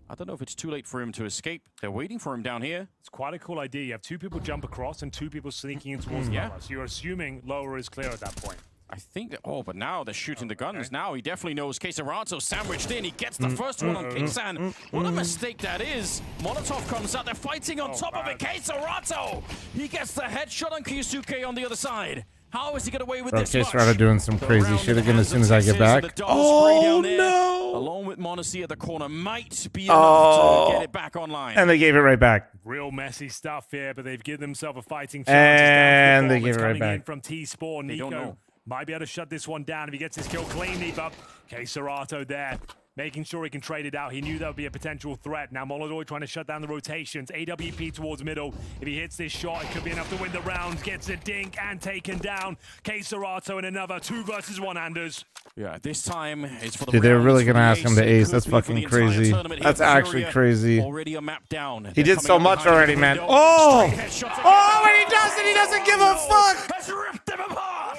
Speaker 3: I don't know if it's too late for him to escape. They're waiting for him down here.
Speaker 2: It's quite a cool idea. You have 2 people jump across and 2 people sneaking in towards
Speaker 3: Yeah.
Speaker 2: lower. So you're assuming lower is clear at that point.
Speaker 3: I think that, oh, but now they're shooting the guns. Now he definitely knows Quesarato sandwiched in. He gets the first one on Kicksan. What a mistake that is. Molotov comes out. They're fighting on top of it. Quesarato! He gets the headshot on Kiyusuke on the other side. How is he get away with this much?
Speaker 1: Quesarato doing some crazy shit again as soon as I get back.
Speaker 3: Oh, no! Along with m0NESY at the corner might be enough to get it back online.
Speaker 1: And they gave it right back.
Speaker 2: Real messy stuff here, but they've given themselves a fighting chance.
Speaker 1: And they gave it right
Speaker 2: coming in
Speaker 1: back.
Speaker 2: from T-Spawn.
Speaker 3: They don't
Speaker 2: Nico
Speaker 3: know.
Speaker 2: might be able to shut this one down if he gets his kill cleanly, but Quesarato there, making sure he can trade it out. He knew that would be a potential threat. Now Molodoi trying to shut down the rotations. AWP towards middle. If he hits this shot, it could be enough to win the round. Gets a dink and taken down. Quesarato in another 2 versus 1, Anders.
Speaker 3: Yeah, this time it's for the
Speaker 1: Dude, they're
Speaker 3: rounds
Speaker 1: really
Speaker 3: for
Speaker 1: gonna
Speaker 3: the
Speaker 1: ask him to
Speaker 3: It
Speaker 1: ace.
Speaker 3: could
Speaker 1: That's
Speaker 3: be for the
Speaker 1: fucking
Speaker 3: entire
Speaker 1: crazy.
Speaker 3: tournament here
Speaker 1: That's
Speaker 3: for
Speaker 1: actually
Speaker 3: Furia.
Speaker 1: crazy.
Speaker 3: Already a map down.
Speaker 1: He did so much already, man. Oh! And he doesn't give a fuck!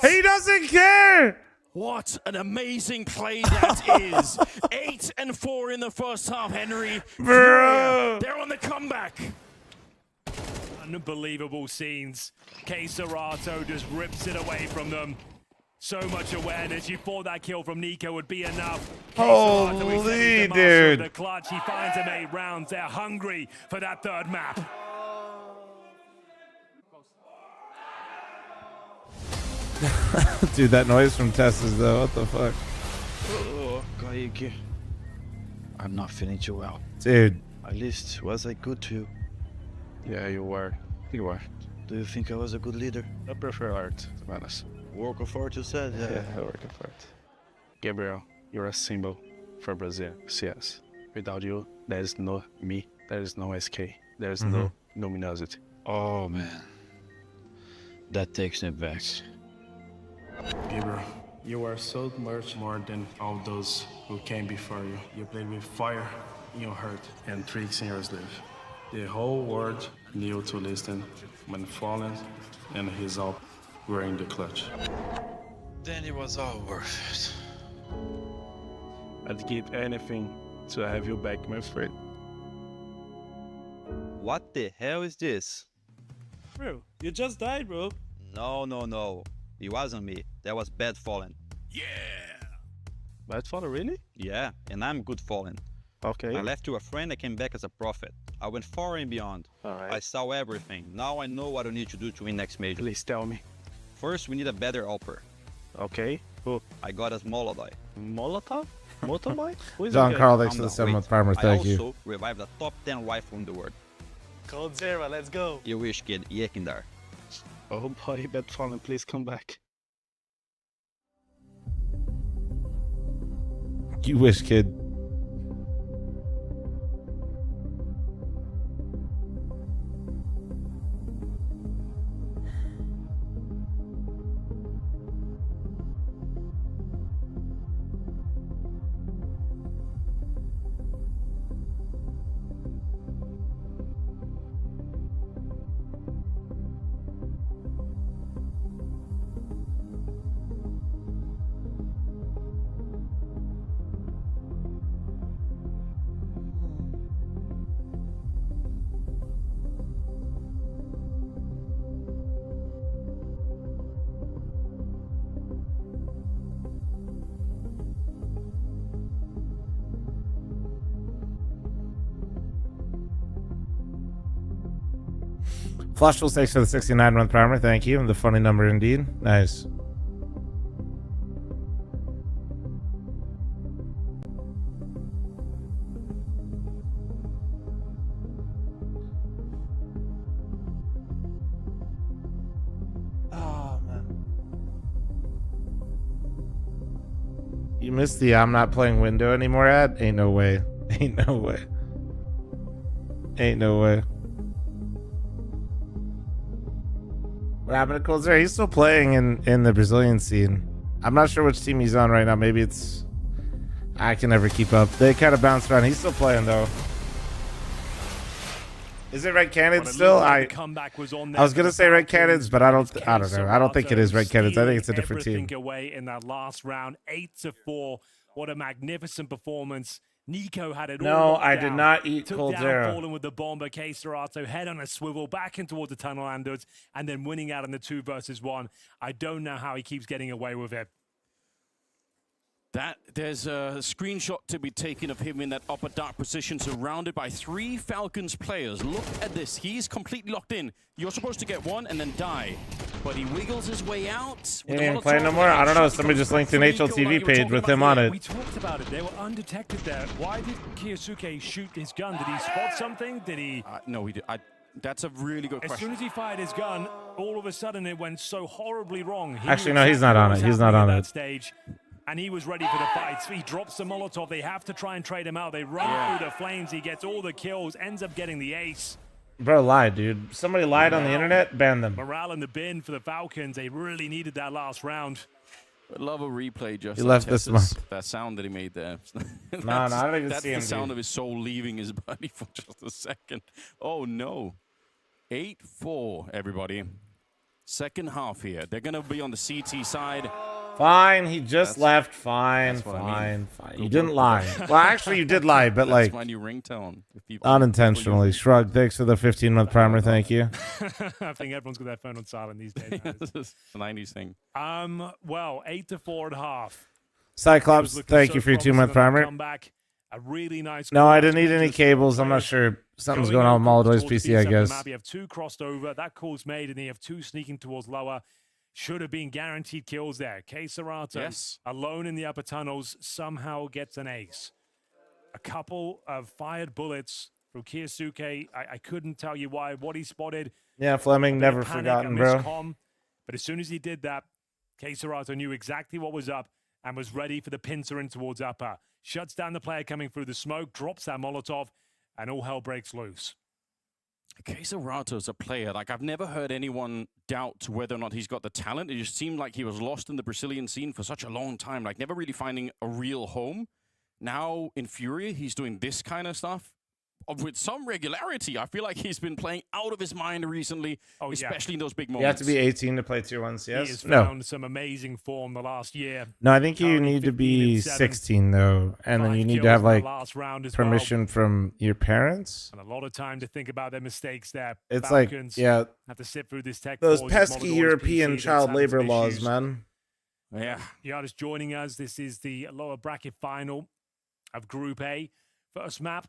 Speaker 1: He doesn't care!
Speaker 3: What an amazing play that is. 8-4 in the first half, Henry. Furia, they're on the comeback.
Speaker 2: Unbelievable scenes. K-Serato just rips it away from them. So much awareness. You thought that kill from Nico would be enough.
Speaker 1: Holy dude.
Speaker 2: The clutch. He finds him 8 rounds. They're hungry for that third map.
Speaker 1: Dude, that noise from Tessa's though, what the fuck?
Speaker 10: Oh, Kayuki. I'm not feeling too well.
Speaker 1: Dude.
Speaker 10: At least, was I good to you?
Speaker 9: Yeah, you were. You were.
Speaker 10: Do you think I was a good leader?
Speaker 9: I prefer art, to be honest.
Speaker 10: Work of art, you said?
Speaker 9: Yeah, work of art. Gabriel, you're a symbol for Brazil, CS. Without you, there is no me, there is no SK, there is no luminosity.
Speaker 10: Oh, man. That takes me back.
Speaker 9: Gabriel, you are so much more than all those who came before you. You played with fire in your heart and tricks in your sleeve. The whole world knew to listen when Fallen and his help were in the clutch.
Speaker 10: Then it was all worth it.
Speaker 9: I'd give anything to have you back, my friend.
Speaker 22: What the hell is this?
Speaker 23: Bro, you just died, bro.
Speaker 22: No. It wasn't me. That was Bad Fallen.
Speaker 23: Yeah.
Speaker 9: Bad Fallen, really?
Speaker 22: Yeah, and I'm Good Fallen.
Speaker 9: Okay.
Speaker 22: I left to a friend, I came back as a prophet. I went far and beyond.
Speaker 9: Alright.
Speaker 22: I saw everything. Now I know what I need to do to win next major.
Speaker 9: Please tell me.
Speaker 22: First, we need a better helper.
Speaker 9: Okay. Who?
Speaker 22: I got us Molodai.
Speaker 9: Molotov? Motoboy? Who is
Speaker 1: John
Speaker 9: that guy?
Speaker 1: Carl, thanks for the 7th primer. Thank
Speaker 22: I
Speaker 1: you.
Speaker 22: also revived the top 10 rifle in the world.
Speaker 9: Cold Zero, let's go.
Speaker 22: You wish, kid. Yekindar.
Speaker 9: Oh boy, Bad Fallen, please come back.
Speaker 1: You wish, kid. Flush will thanks for the 69-month primer. Thank you. And the funny number indeed. Nice.
Speaker 23: Oh, man.
Speaker 1: You missed the I'm not playing window anymore ad? Ain't no way. Ain't no way. Ain't no way. What happened to Coldzera? He's still playing in the Brazilian scene. I'm not sure which team he's on right now. Maybe it's... I can never keep up. They kind of bounce around. He's still playing, though. Is it Red Cannons still? I was going to say Red Cannons, but I don't know. I don't think it is Red Cannons. I think it's a different team.
Speaker 2: Everything away in that last round. 8-4. What a magnificent performance. Nico had it all.
Speaker 1: No, I did not eat
Speaker 2: Took
Speaker 1: Coldzera.
Speaker 2: down Fallen with the bomber. K-Serato head on a swivel back in towards the tunnel landers and then winning out in the 2 versus 1. I don't know how he keeps getting away with it.
Speaker 3: There's a screenshot to be taken of him in that upper dark position, surrounded by 3 Falcons players. Look at this. He's completely locked in. You're supposed to get one and then die. But he wiggles his way out.
Speaker 1: He ain't playing no more? I don't know. Somebody just linked an HLTV page with him on it.
Speaker 2: We talked about it. They were undetected there. Why did Kiyosuke shoot his gun? Did he spot something? Did he...
Speaker 3: No, he did. That's a really good question.
Speaker 2: As soon as he fired his gun, all of a sudden it went so horribly wrong.
Speaker 1: Actually, no, he's not on it. He's not on it.
Speaker 2: Stage. And he was ready for the fight. He drops the Molotov. They have to try and trade him out. They run through the flames. He gets all the kills, ends up getting the ace.
Speaker 1: Bro lied, dude. Somebody lied on the internet, ban them.
Speaker 2: Morale in the bin for the Falcons. They really needed that last round.
Speaker 3: I'd love a replay just
Speaker 1: He
Speaker 3: like
Speaker 1: left this month.
Speaker 3: that sound that he made there.
Speaker 1: No, I don't even see him.
Speaker 3: That's the sound of his soul leaving his body for just a second. Oh, no. 8-4, everybody. Second half here. They're going to be on the CT side.
Speaker 1: Fine, he just left. Fine. You didn't lie. Well, actually, you did lie, but like...
Speaker 3: That's my new ringtone.
Speaker 1: Unintentionally. Shrug, thanks for the 15-month primer. Thank you.
Speaker 2: I think everyone's got their phone on silent these days.
Speaker 3: It's the 90s thing.
Speaker 2: Well, 8-4.5.
Speaker 1: Cyclops, thank you for your 2-month primer.
Speaker 2: Comeback. A really nice.
Speaker 1: No, I didn't need any cables. I'm not sure. Something's going on with Moldoy's PC, I guess.
Speaker 2: You have 2 crossed over. That call's made, and then you have 2 sneaking towards lower. Should have been guaranteed kills there. Serato, alone in the upper tunnels, somehow gets an ace. A couple of fired bullets from Kiyasuke. I couldn't tell you why. What he spotted.
Speaker 1: Yeah, fl0m, never forgotten, bro.
Speaker 2: But as soon as he did that, Serato knew exactly what was up and was ready for the pincer in towards upper. Shuts down the player coming through the smoke, drops that Molotov, and all hell breaks loose.
Speaker 3: Serato's a player. Like, I've never heard anyone doubt whether or not he's got the talent. It just seemed like he was lost in the Brazilian scene for such a long time, like never really finding a real home. Now in Furia, he's doing this kind of stuff with some regularity. I feel like he's been playing out of his mind recently, especially in those big moments.
Speaker 1: You have to be 18 to play tier 1 CS?
Speaker 2: He has found some amazing form the last year.
Speaker 1: No, I think you need to be 16, though. And then you need to have, like, permission from your parents.
Speaker 2: And a lot of time to think about their mistakes there.
Speaker 1: It's
Speaker 2: Falcons
Speaker 1: like, yeah.
Speaker 2: Have to sit through this tech
Speaker 1: those
Speaker 2: pause,
Speaker 1: pesky European
Speaker 2: PC,
Speaker 1: child labor laws, man.
Speaker 3: Yeah.
Speaker 2: Giada's joining us. This is the lower bracket final of Group A. First map.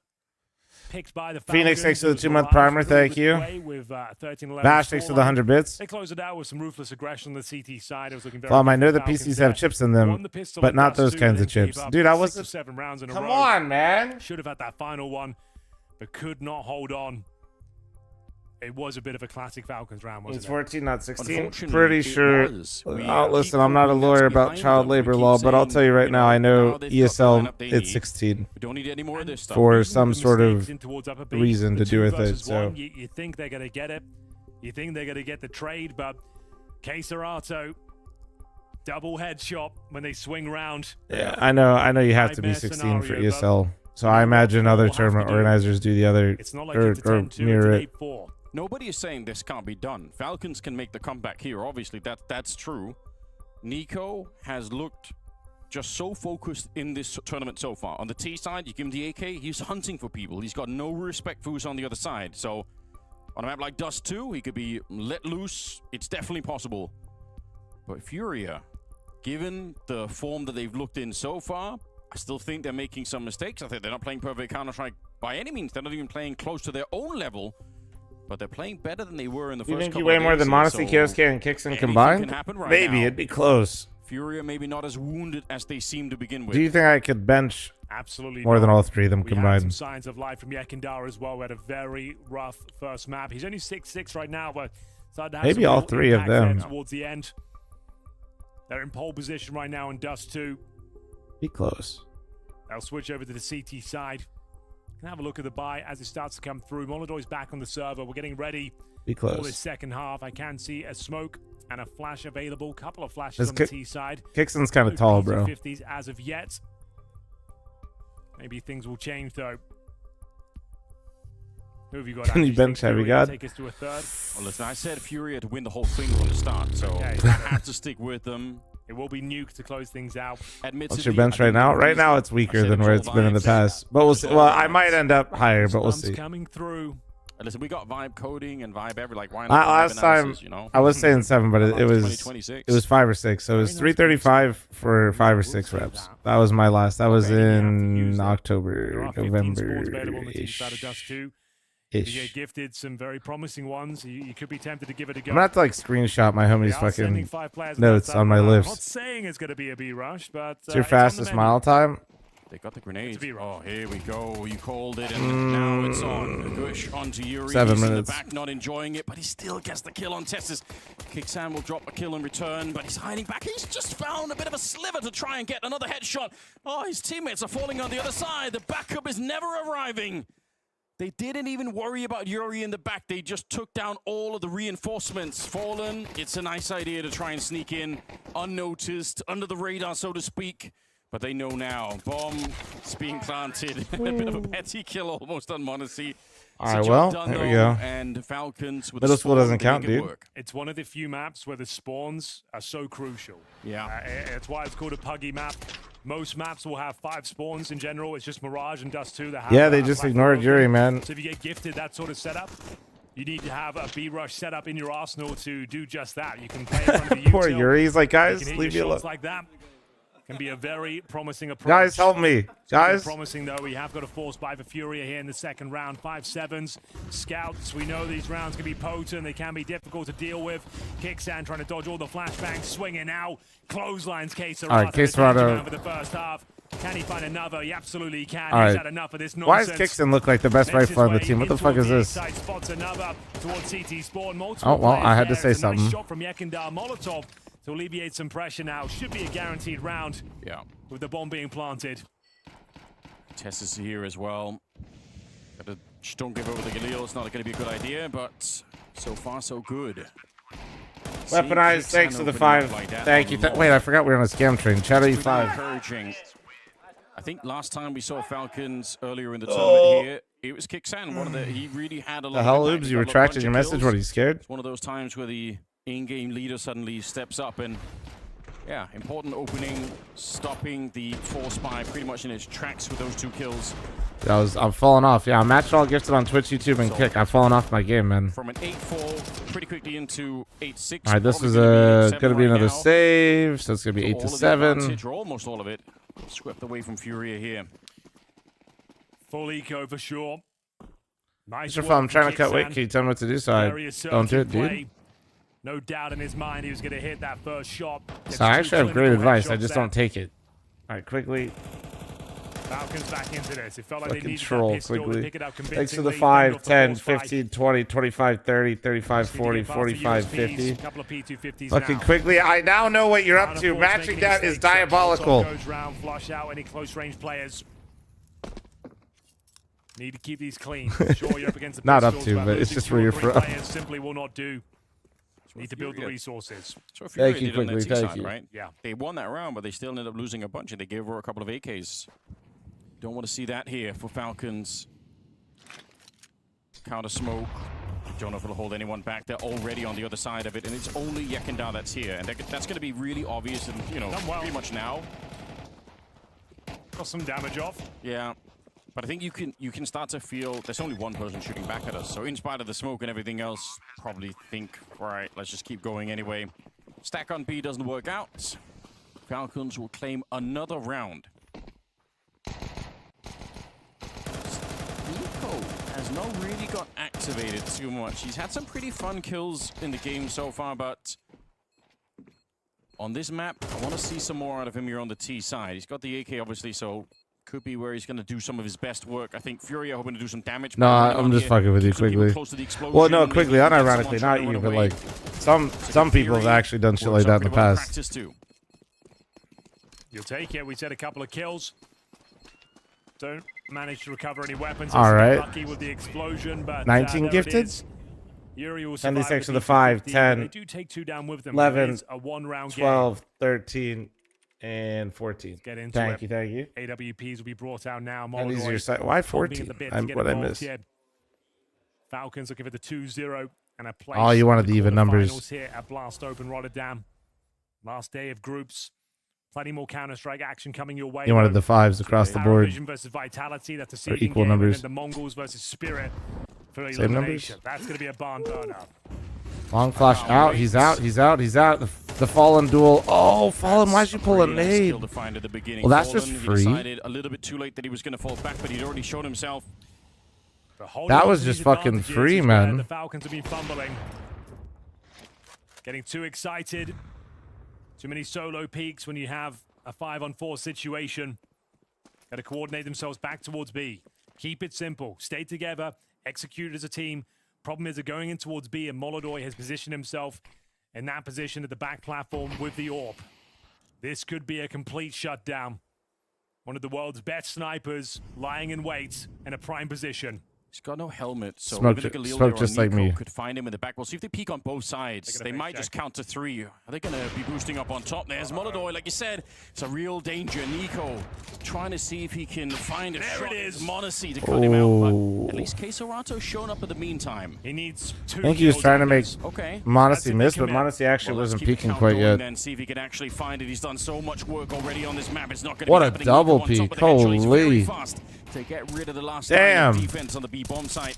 Speaker 2: Picked by the
Speaker 1: Phoenix, thanks for the 2-month primer. Thank you.
Speaker 2: With,
Speaker 1: Bash, thanks for the 100 bits.
Speaker 2: They closed it out with some ruthless aggression on the CT side. It was looking very
Speaker 1: I know the PCs have chips in them, but not those kinds of chips. Dude, I wasn't...
Speaker 2: 6 or 7 rounds in a
Speaker 1: Come
Speaker 2: row.
Speaker 1: on, man.
Speaker 2: Should have had that final one, but could not hold on. It was a bit of a classic Falcons round, wasn't it?
Speaker 1: It's 14, not 16. Pretty sure. Listen, I'm not a lawyer about child labor law, but I'll tell you right now, I know ESL, it's 16.
Speaker 3: We don't need any more of this stuff.
Speaker 1: For some sort of reason to do with it. So
Speaker 2: you think they're going to get it. You think they're going to get the trade, but Serato, double headshot when they swing round.
Speaker 1: Yeah, I know you have to be 16 for ESL. So I imagine other tournament organizers do the other, or mirror it.
Speaker 3: Nobody is saying this can't be done. Falcons can make the comeback here. Obviously, that's true. Nico has looked just so focused in this tournament so far. On the T side, you give him the AK, he's hunting for people. He's got no respect for who's on the other side. So on a map like Dust 2, he could be let loose. It's definitely possible. But Furia, given the form that they've looked in so far, I still think they're making some mistakes. I think they're not playing perfect Counter-Strike by any means. They're not even playing close to their own level. But they're playing better than they were in the first couple of days.
Speaker 1: You think you weigh more than Modesty, KSK, and Kixon combined? Maybe, it'd be close.
Speaker 3: Furia maybe not as wounded as they seem to begin with.
Speaker 1: Do you think I could bench
Speaker 2: absolutely
Speaker 1: more than all 3 of them
Speaker 2: we had
Speaker 1: combined?
Speaker 2: some signs of life from Yekindar as well. We had a very rough first map. He's only 6'6" right now, but
Speaker 1: maybe all 3 of them.
Speaker 2: Towards the end. They're in pole position right now in Dust 2.
Speaker 1: Be close.
Speaker 2: They'll switch over to the CT side. Can have a look at the buy as it starts to come through. Molodoy's back on the server. We're getting ready for this second half. I can see a smoke and a flash available. Couple of flashes on the T side.
Speaker 1: Kixon's kind of tall, bro.
Speaker 2: 50s as of yet. Maybe things will change though. Who have you got?
Speaker 1: Can you bench heavy god?
Speaker 2: Take us to a third.
Speaker 3: Well, listen, I said Furia to win the whole thing from the start, so I had to stick with them.
Speaker 2: It will be Nuke to close things out.
Speaker 1: What's your bench right now? Right now, it's weaker than where it's been in the past. But we'll see. Well, I might end up higher, but we'll see.
Speaker 2: Coming through.
Speaker 3: Listen, we got vibe coding and vibe every why not
Speaker 1: last time
Speaker 3: you know?
Speaker 1: I was saying 7, but it was 5 or 6. So it was 335 for 5 or 6 reps. That was my last. That was in October, November.
Speaker 2: You get gifted some very promising ones. You could be tempted to give it a go.
Speaker 1: I'm gonna have to like screenshot my homie's fucking notes on my list.
Speaker 2: I'm not saying it's gonna be a B rush, but
Speaker 1: it's your fastest mile time.
Speaker 3: They got the grenades. Oh, here we go. You called it, and now it's on. Gush onto Yuri.
Speaker 1: 7
Speaker 3: He's
Speaker 1: minutes.
Speaker 3: In the back, not enjoying it, but he still gets the kill on Tessus. Kicksan will drop a kill in return, but he's hiding back. He's just found a bit of a sliver to try and get another headshot. Oh, his teammates are falling on the other side. The backup is never arriving. They didn't even worry about Yuri in the back. They just took down all of the reinforcements. Fallen, it's a nice idea to try and sneak in unnoticed, under the radar, so to speak. But they know now. Bomb is being planted. A bit of a petty kill almost on Monacy.
Speaker 1: All right, well, there we go.
Speaker 3: And Falcons with
Speaker 1: Middle school doesn't count,
Speaker 3: make it
Speaker 1: dude.
Speaker 3: work.
Speaker 2: It's one of the few maps where the spawns are so crucial.
Speaker 3: Yeah.
Speaker 2: It's why it's called a puggy map. Most maps will have 5 spawns in general. It's just Mirage and Dust 2 that have
Speaker 1: Yeah, they just ignored Yuri, man.
Speaker 2: So if you get gifted that sort of setup, you need to have a B-rush setup in your arsenal to do just that. You can play in front of the
Speaker 1: Poor
Speaker 2: util.
Speaker 1: Yuri. He's like, guys,
Speaker 2: You can hit
Speaker 1: leave me
Speaker 2: your
Speaker 1: alone.
Speaker 2: shots like that. Can be a very promising approach.
Speaker 1: Guys, help me. Guys.
Speaker 2: Promising though, we have got a force buy for Furia here in the second round. 5-7s. Scouts, we know these rounds can be potent. They can be difficult to deal with. Kicksan trying to dodge all the flashbangs. Swinging now. Clotheslines Case
Speaker 1: All right, Case Serrano.
Speaker 2: for the first half. Can he find another? He absolutely can.
Speaker 1: All
Speaker 2: He's
Speaker 1: right.
Speaker 2: had enough of this
Speaker 1: Why
Speaker 2: nonsense.
Speaker 1: does Kickson look like the best rifle on the team? What the fuck is this?
Speaker 2: Spots another towards CT spawn.
Speaker 1: Oh, well, I had to say
Speaker 2: It's a nice
Speaker 1: something.
Speaker 2: shot from Yekindar Molotov to alleviate some pressure now. Should be a guaranteed round.
Speaker 3: Yeah.
Speaker 2: With the bomb being planted.
Speaker 3: Tess is here as well. Just don't give over the Galil. It's not going to be a good idea, but so far so good.
Speaker 1: Weaponized, thanks for the 5. Thank you. Wait, I forgot we were on a scam train. Shadow
Speaker 3: Really
Speaker 1: 5.
Speaker 3: encouraging. I think last time we saw Falcons earlier in the tournament here, it was Kicksan. One of the he really had a lot.
Speaker 1: The hell,
Speaker 3: of impact.
Speaker 1: Oobs?
Speaker 3: He
Speaker 1: You
Speaker 3: got a
Speaker 1: retracted
Speaker 3: bunch
Speaker 1: your
Speaker 3: of
Speaker 1: message?
Speaker 3: kills.
Speaker 1: What, are you scared?
Speaker 3: It's one of those times where the in-game leader suddenly steps up and, yeah, important opening, stopping the force buy pretty much in its tracks with those 2 kills.
Speaker 1: I'm falling off. Yeah, I'm matched all gifted on Twitch, YouTube, and Kick. I've fallen off my game, man.
Speaker 3: From an 8-4 pretty quickly into 8-6.
Speaker 1: All right, this is gonna be another save, so it's gonna be 8-7.
Speaker 3: Or almost all of it swept away from Furia here.
Speaker 2: Full eco for sure. Nice
Speaker 1: Mr.
Speaker 2: work
Speaker 1: Fl0m, I'm
Speaker 2: from
Speaker 1: trying to cut weight.
Speaker 2: Kicksan.
Speaker 1: Can you tell me what to do so I
Speaker 2: Very
Speaker 1: don't do it,
Speaker 2: assertive
Speaker 1: dude?
Speaker 2: play. No doubt in his mind he was going to hit that first shot.
Speaker 1: So I actually have great advice. I just don't take it. All right, quickly.
Speaker 2: Falcons back into this. It felt like they
Speaker 1: Fucking
Speaker 2: needed
Speaker 1: troll
Speaker 2: that pistol to
Speaker 1: quickly.
Speaker 2: pick it up
Speaker 1: Thanks for the
Speaker 2: convincingly.
Speaker 1: 5,
Speaker 2: Fend off the
Speaker 1: 10,
Speaker 2: force fight.
Speaker 1: 15, 20, 25, 30, 35, 40, 45, 50.
Speaker 2: Couple of P250s
Speaker 1: Fucking
Speaker 2: now.
Speaker 1: quickly. I now know what you're up to.
Speaker 2: Counterforce
Speaker 1: Matching
Speaker 2: making
Speaker 1: that is
Speaker 2: mistakes.
Speaker 1: diabolical.
Speaker 2: Goes round, flush out any close range players. Need to keep these clean. Sure, you're up against the
Speaker 1: Not up
Speaker 2: pistols,
Speaker 1: to, but it's
Speaker 2: losing
Speaker 1: just
Speaker 2: 2
Speaker 1: where
Speaker 2: or
Speaker 1: you're
Speaker 2: 3
Speaker 1: from.
Speaker 2: players simply will not do. Need to build the resources.
Speaker 3: So
Speaker 1: Thank
Speaker 3: Furia
Speaker 1: you,
Speaker 3: did on their
Speaker 1: quickly. Thank
Speaker 3: T-side,
Speaker 1: you.
Speaker 3: right?
Speaker 2: Yeah.
Speaker 3: They won that round, but they still ended up losing a bunch, and they gave her a couple of AKs. Don't want to see that here for Falcons. Counter smoke. Don't know if it'll hold anyone back. They're already on the other side of it, and it's only Yekindar that's here. And that's going to be really obvious, and pretty much now.
Speaker 2: Got some damage off.
Speaker 3: Yeah. But I think you can start to feel there's only one person shooting back at us. So in spite of the smoke and everything else, probably think, all right, let's just keep going anyway. Stack on B doesn't work out. Falcons will claim another round. Nico has not really got activated too much. He's had some pretty fun kills in the game so far, but on this map, I want to see some more out of him here on the T side. He's got the AK, obviously, so could be where he's going to do some of his best work. I think Furia hoping to do some damage.
Speaker 1: No, I'm just fucking with you quickly. Well, no, quickly, unironically, not you, but like some people have actually done shit like that in the past.
Speaker 2: You'll take it. We said a couple of kills. Don't manage to recover any weapons.
Speaker 1: All right.
Speaker 2: Lucky with the explosion, but
Speaker 1: 19
Speaker 2: there it
Speaker 1: gifted.
Speaker 2: is. Yuri will
Speaker 1: 10
Speaker 2: survive
Speaker 1: to the
Speaker 2: P250.
Speaker 1: 5,
Speaker 2: They
Speaker 1: 10,
Speaker 2: do take 2 down with them.
Speaker 1: 11,
Speaker 2: It's a 1-round
Speaker 1: 12, 13, and 14.
Speaker 2: Get into
Speaker 1: Thank
Speaker 2: it.
Speaker 1: you, thank you.
Speaker 2: AWPs will be brought out now.
Speaker 1: And these are
Speaker 2: Molodoi
Speaker 1: your side. Why
Speaker 2: chomping at
Speaker 1: 14?
Speaker 2: the bit to
Speaker 1: I'm
Speaker 2: get
Speaker 1: what I
Speaker 2: involved
Speaker 1: missed.
Speaker 2: here. Falcons looking for the 2-0 and a place.
Speaker 1: Oh, you wanted
Speaker 2: in
Speaker 1: the even
Speaker 2: quarterfinals
Speaker 1: numbers.
Speaker 2: here at Blast Open Rotterdam. Last day of groups. Plenty more Counter-Strike action coming your way.
Speaker 1: You wanted the 5s across the board.
Speaker 2: Vision versus Vitality. That's a
Speaker 1: Or
Speaker 2: seeding
Speaker 1: equal
Speaker 2: game,
Speaker 1: numbers.
Speaker 2: And then the Mongols versus Spirit for
Speaker 1: Same
Speaker 2: elimination.
Speaker 1: numbers?
Speaker 2: That's going to be a barn burner.
Speaker 1: Long flash out. He's out. He's out. He's out. The Fallen duel. Oh, Fallen, why'd you pull a nade? Well, that's just
Speaker 3: He
Speaker 1: free.
Speaker 3: decided a little bit too late that he was going to fall back, but he'd already shown himself.
Speaker 1: That was just fucking free, man.
Speaker 2: The Falcons have been fumbling. Getting too excited. Too many solo peaks when you have a 5-on-4 situation. Got to coordinate themselves back towards B. Keep it simple. Stay together. Execute as a team. Problem is they're going in towards B, and Molodoi has positioned himself in that position at the back platform with the AWP. This could be a complete shutdown. One of the world's best snipers lying in wait in a prime position.
Speaker 3: He's got no helmet, so
Speaker 1: Smoke
Speaker 3: even
Speaker 1: ju-
Speaker 3: a
Speaker 1: smoke
Speaker 3: Galileo
Speaker 1: just
Speaker 3: or
Speaker 1: like
Speaker 3: Nico
Speaker 1: me.
Speaker 3: could find him in the back. We'll see if they peek on both sides. They might just counter 3. Are they going to be boosting up on top? There's Molodoi, like you said. It's a real danger. Nico trying to see if he can find a shot. It is Monacy to cut him out, but at least Quesorato's shown up in the meantime.
Speaker 2: He needs 2
Speaker 1: I think he was trying to make
Speaker 3: Okay.
Speaker 1: Monacy miss, but Monacy actually wasn't peeking quite yet.
Speaker 3: And see if he can actually find it. He's done so much work already on this map. It's not going to
Speaker 1: What
Speaker 3: be
Speaker 1: a
Speaker 3: happening.
Speaker 1: double
Speaker 3: Nico on top
Speaker 1: peek.
Speaker 3: of the headshot. He's very
Speaker 1: Holy.
Speaker 3: fast to get rid of the last
Speaker 1: Damn.
Speaker 3: line of defense on the B bomb site.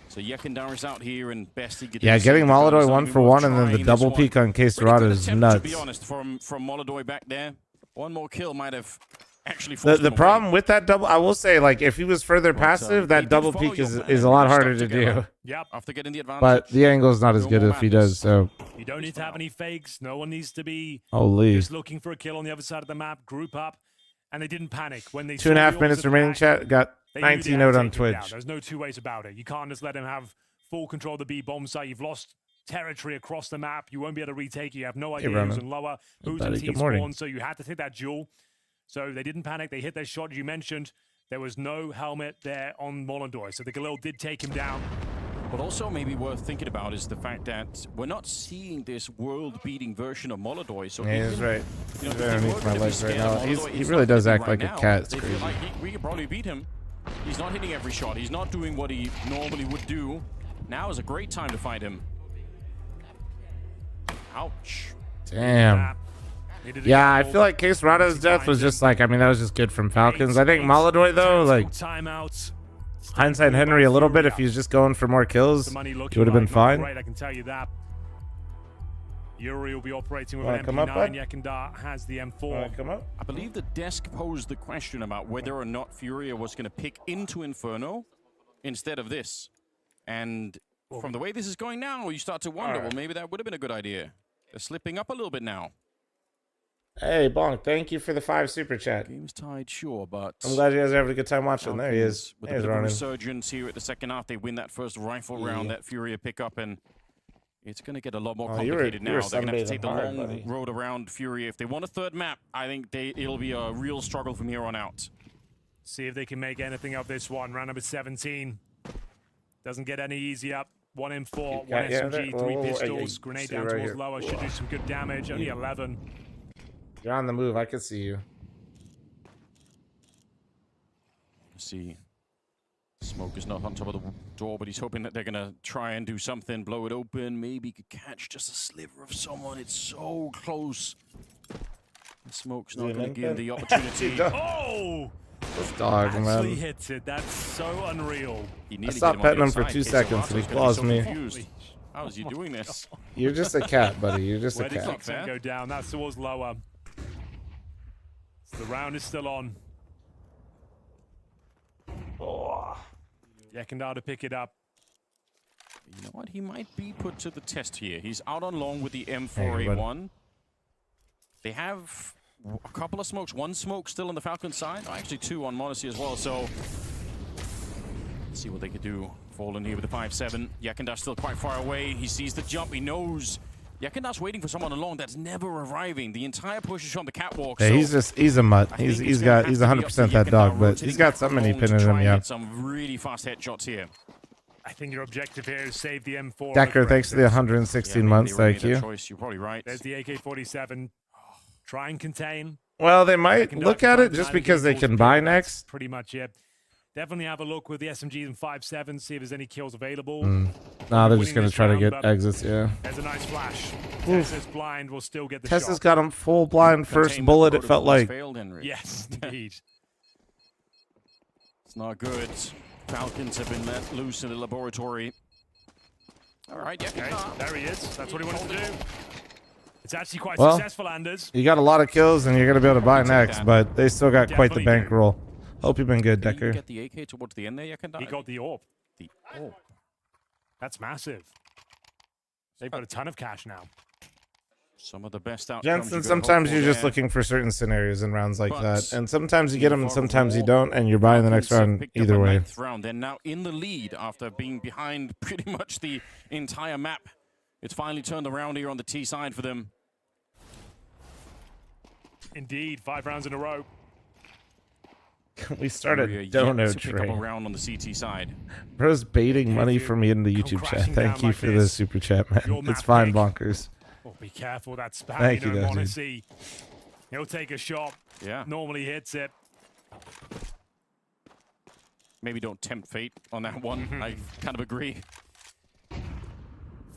Speaker 3: So Yekindar is out here, and best he could do
Speaker 1: Yeah,
Speaker 3: is
Speaker 1: getting
Speaker 3: see if he
Speaker 1: Molodoi
Speaker 3: does
Speaker 1: 1
Speaker 3: something
Speaker 1: for
Speaker 3: worth
Speaker 1: 1 and then the
Speaker 3: trying
Speaker 1: double
Speaker 3: this
Speaker 1: peek
Speaker 3: one.
Speaker 1: on Quesorado
Speaker 3: Pretty good
Speaker 1: is
Speaker 3: attempt,
Speaker 1: nuts.
Speaker 3: To be honest, from Molodoi back there, one more kill might have actually
Speaker 1: The
Speaker 3: forced him
Speaker 1: problem with that double, I will say, like, if he was further passive,
Speaker 3: they
Speaker 1: that
Speaker 3: did
Speaker 1: double
Speaker 3: follow
Speaker 1: peek
Speaker 3: your
Speaker 1: is
Speaker 3: plan.
Speaker 1: a
Speaker 3: They
Speaker 1: lot
Speaker 3: stuck
Speaker 1: harder to
Speaker 3: together.
Speaker 1: do.
Speaker 2: Yep.
Speaker 3: After getting the advantage.
Speaker 1: But the angle's not as good if he does, so.
Speaker 2: You don't need to have any fakes. No one needs to be
Speaker 1: Holy.
Speaker 2: just looking for a kill on the other side of the map. Group up. And they didn't panic. When they
Speaker 1: 2.5 minutes remaining, chat. Got 19 note on Twitch.
Speaker 2: There's no two ways about it. You can't just let him have full control of the B bomb site. You've lost territory across the map. You won't be able to retake it. You have no idea
Speaker 1: Ronan.
Speaker 2: who's in lower, who's in
Speaker 1: Buddy,
Speaker 2: T
Speaker 1: good morning.
Speaker 2: spawn. So you had to take that duel. So they didn't panic. They hit their shot. As you mentioned, there was no helmet there on Molodoi. So the Galil did take him down.
Speaker 3: What also maybe worth thinking about is the fact that we're not seeing this world-beating version of Molodoi. So
Speaker 1: Yeah, he's
Speaker 3: even,
Speaker 1: right.
Speaker 3: You know,
Speaker 1: He's
Speaker 3: if
Speaker 1: underneath
Speaker 3: they were
Speaker 1: my
Speaker 3: gonna be
Speaker 1: legs right
Speaker 3: scared
Speaker 1: now.
Speaker 3: of Molodoi,
Speaker 1: He
Speaker 3: it's
Speaker 1: really
Speaker 3: not
Speaker 1: does
Speaker 3: hitting
Speaker 1: act
Speaker 3: right
Speaker 1: like a
Speaker 3: now.
Speaker 1: cat. It's
Speaker 3: They feel
Speaker 1: crazy.
Speaker 3: like we could probably beat him. He's not hitting every shot. He's not doing what he normally would do. Now is a great time to fight him. Ouch.
Speaker 1: Damn. Yeah, I feel like Quesorado's death was just like, I mean, that was just good from Falcons. I think Molodoi, though, like, hindsight Henry a little bit, if he was just going for more kills, he would have been fine.
Speaker 2: Great, I can tell you that. Yuri will be operating with
Speaker 1: Wanna
Speaker 2: an
Speaker 1: come up,
Speaker 2: MP9.
Speaker 1: bud?
Speaker 2: Yekindar has the M4.
Speaker 1: Come up.
Speaker 3: I believe the desk posed the question about whether or not Furia was going to pick into Inferno instead of this. And from the way this is going now, you start to wonder, well, maybe that would have been a good idea. They're slipping up a little bit now.
Speaker 1: Hey, Bonk, thank you for the 5 super chat.
Speaker 3: Game's tied, sure, but
Speaker 1: I'm glad you guys are having a good time watching. There he is.
Speaker 3: With a
Speaker 1: There's
Speaker 3: bit of a
Speaker 1: Ronan.
Speaker 3: resurgence here at the second half, they win that first rifle round, that Furia pick up, and it's going to get a lot more complicated now. They're going to have to take the long road around Furia. If they want a third map, I think it'll be a real struggle from here on out.
Speaker 2: See if they can make anything of this one. Round number 17. Doesn't get any easier. 1 M4, 1 SMG, 3 pistols, grenade down towards lower. Should do some good damage. Only 11.
Speaker 1: You're on the move. I can see you.
Speaker 3: See, Smoke is not on top of the door, but he's hoping that they're going to try and do something, blow it open. Maybe he could catch just a sliver of someone. It's so close. Smoke's not going to give the opportunity.
Speaker 2: Oh!
Speaker 1: This dog,
Speaker 2: Actually
Speaker 1: man.
Speaker 2: hits it. That's so unreal.
Speaker 1: I stopped petting him for 2 seconds and he claws me.
Speaker 3: How is he doing this?
Speaker 1: You're just a cat, buddy. You're just a
Speaker 2: Where did
Speaker 1: cat.
Speaker 2: Kicksan go down? That's towards lower. So the round is still on.
Speaker 1: Oh.
Speaker 2: Yekindar to pick it up.
Speaker 3: You know what? He might be put to the test here. He's out on long with the M4A1. They have a couple of smokes. 1 smoke still on the Falcon side. Oh, actually 2 on Monacy as well. So let's see what they could do. Fallen here with the 5-7. Yekindar's still quite far away. He sees the jump. He knows Yekindar's waiting for someone along that's never arriving. The entire push is on the catwalk.
Speaker 1: Yeah, he's a mutt. He's 100% that dog, but he's got something he pinning him, yeah.
Speaker 3: Some really fast headshots here.
Speaker 2: I think your objective here is save the M4.
Speaker 1: Decker, thanks for the 116 months. Thank you.
Speaker 3: You're probably right.
Speaker 2: There's the AK-47. Try and contain.
Speaker 1: Well, they might look at it just because they can buy next.
Speaker 2: Pretty much, yeah. Definitely have a look with the SMGs and 5.7, see if there's any kills available.
Speaker 1: Nah, they're just going to try to get exits, yeah.
Speaker 2: There's a nice flash. Tessa's blind will still get the
Speaker 1: Tessa's
Speaker 2: shot.
Speaker 1: got him full blind first bullet, it felt like.
Speaker 2: Yes, indeed.
Speaker 3: It's not good. Falcons have been let loose in the laboratory. All right,
Speaker 2: Okay, there he is. That's what he wanted to do. It's actually quite
Speaker 1: Well,
Speaker 2: successful, Anders.
Speaker 1: you got a lot of kills and you're going to be able to buy next, but they still got quite the bankroll. Hope you've been good, Decker.
Speaker 3: You get the AK towards the end there, Yekindar?
Speaker 2: He got the AWP. The AWP. That's massive. They've got a ton of cash now.
Speaker 3: Some of the best outcomes.
Speaker 1: Jensen, sometimes you're just looking for certain scenarios in rounds like that. And sometimes you get them and sometimes you don't, and you're buying the next round either way.
Speaker 3: Round. They're now in the lead after being behind pretty much the entire map. It's finally turned around here on the T side for them.
Speaker 2: Indeed, 5 rounds in a row.
Speaker 1: We started
Speaker 3: Furia
Speaker 1: dono
Speaker 3: yet to pick up a
Speaker 1: train.
Speaker 3: round on the CT side.
Speaker 1: Bro's baiting money for me in the YouTube chat. Thank you for the super chat, man. It's fine, bonkers.
Speaker 2: Oh, be careful that spam.
Speaker 1: Thank you,
Speaker 2: don't
Speaker 1: though,
Speaker 2: want to
Speaker 1: dude.
Speaker 2: see. He'll take a shot.
Speaker 3: Yeah.
Speaker 2: Normally hits it.
Speaker 3: Maybe don't tempt fate on that one. I kind of agree.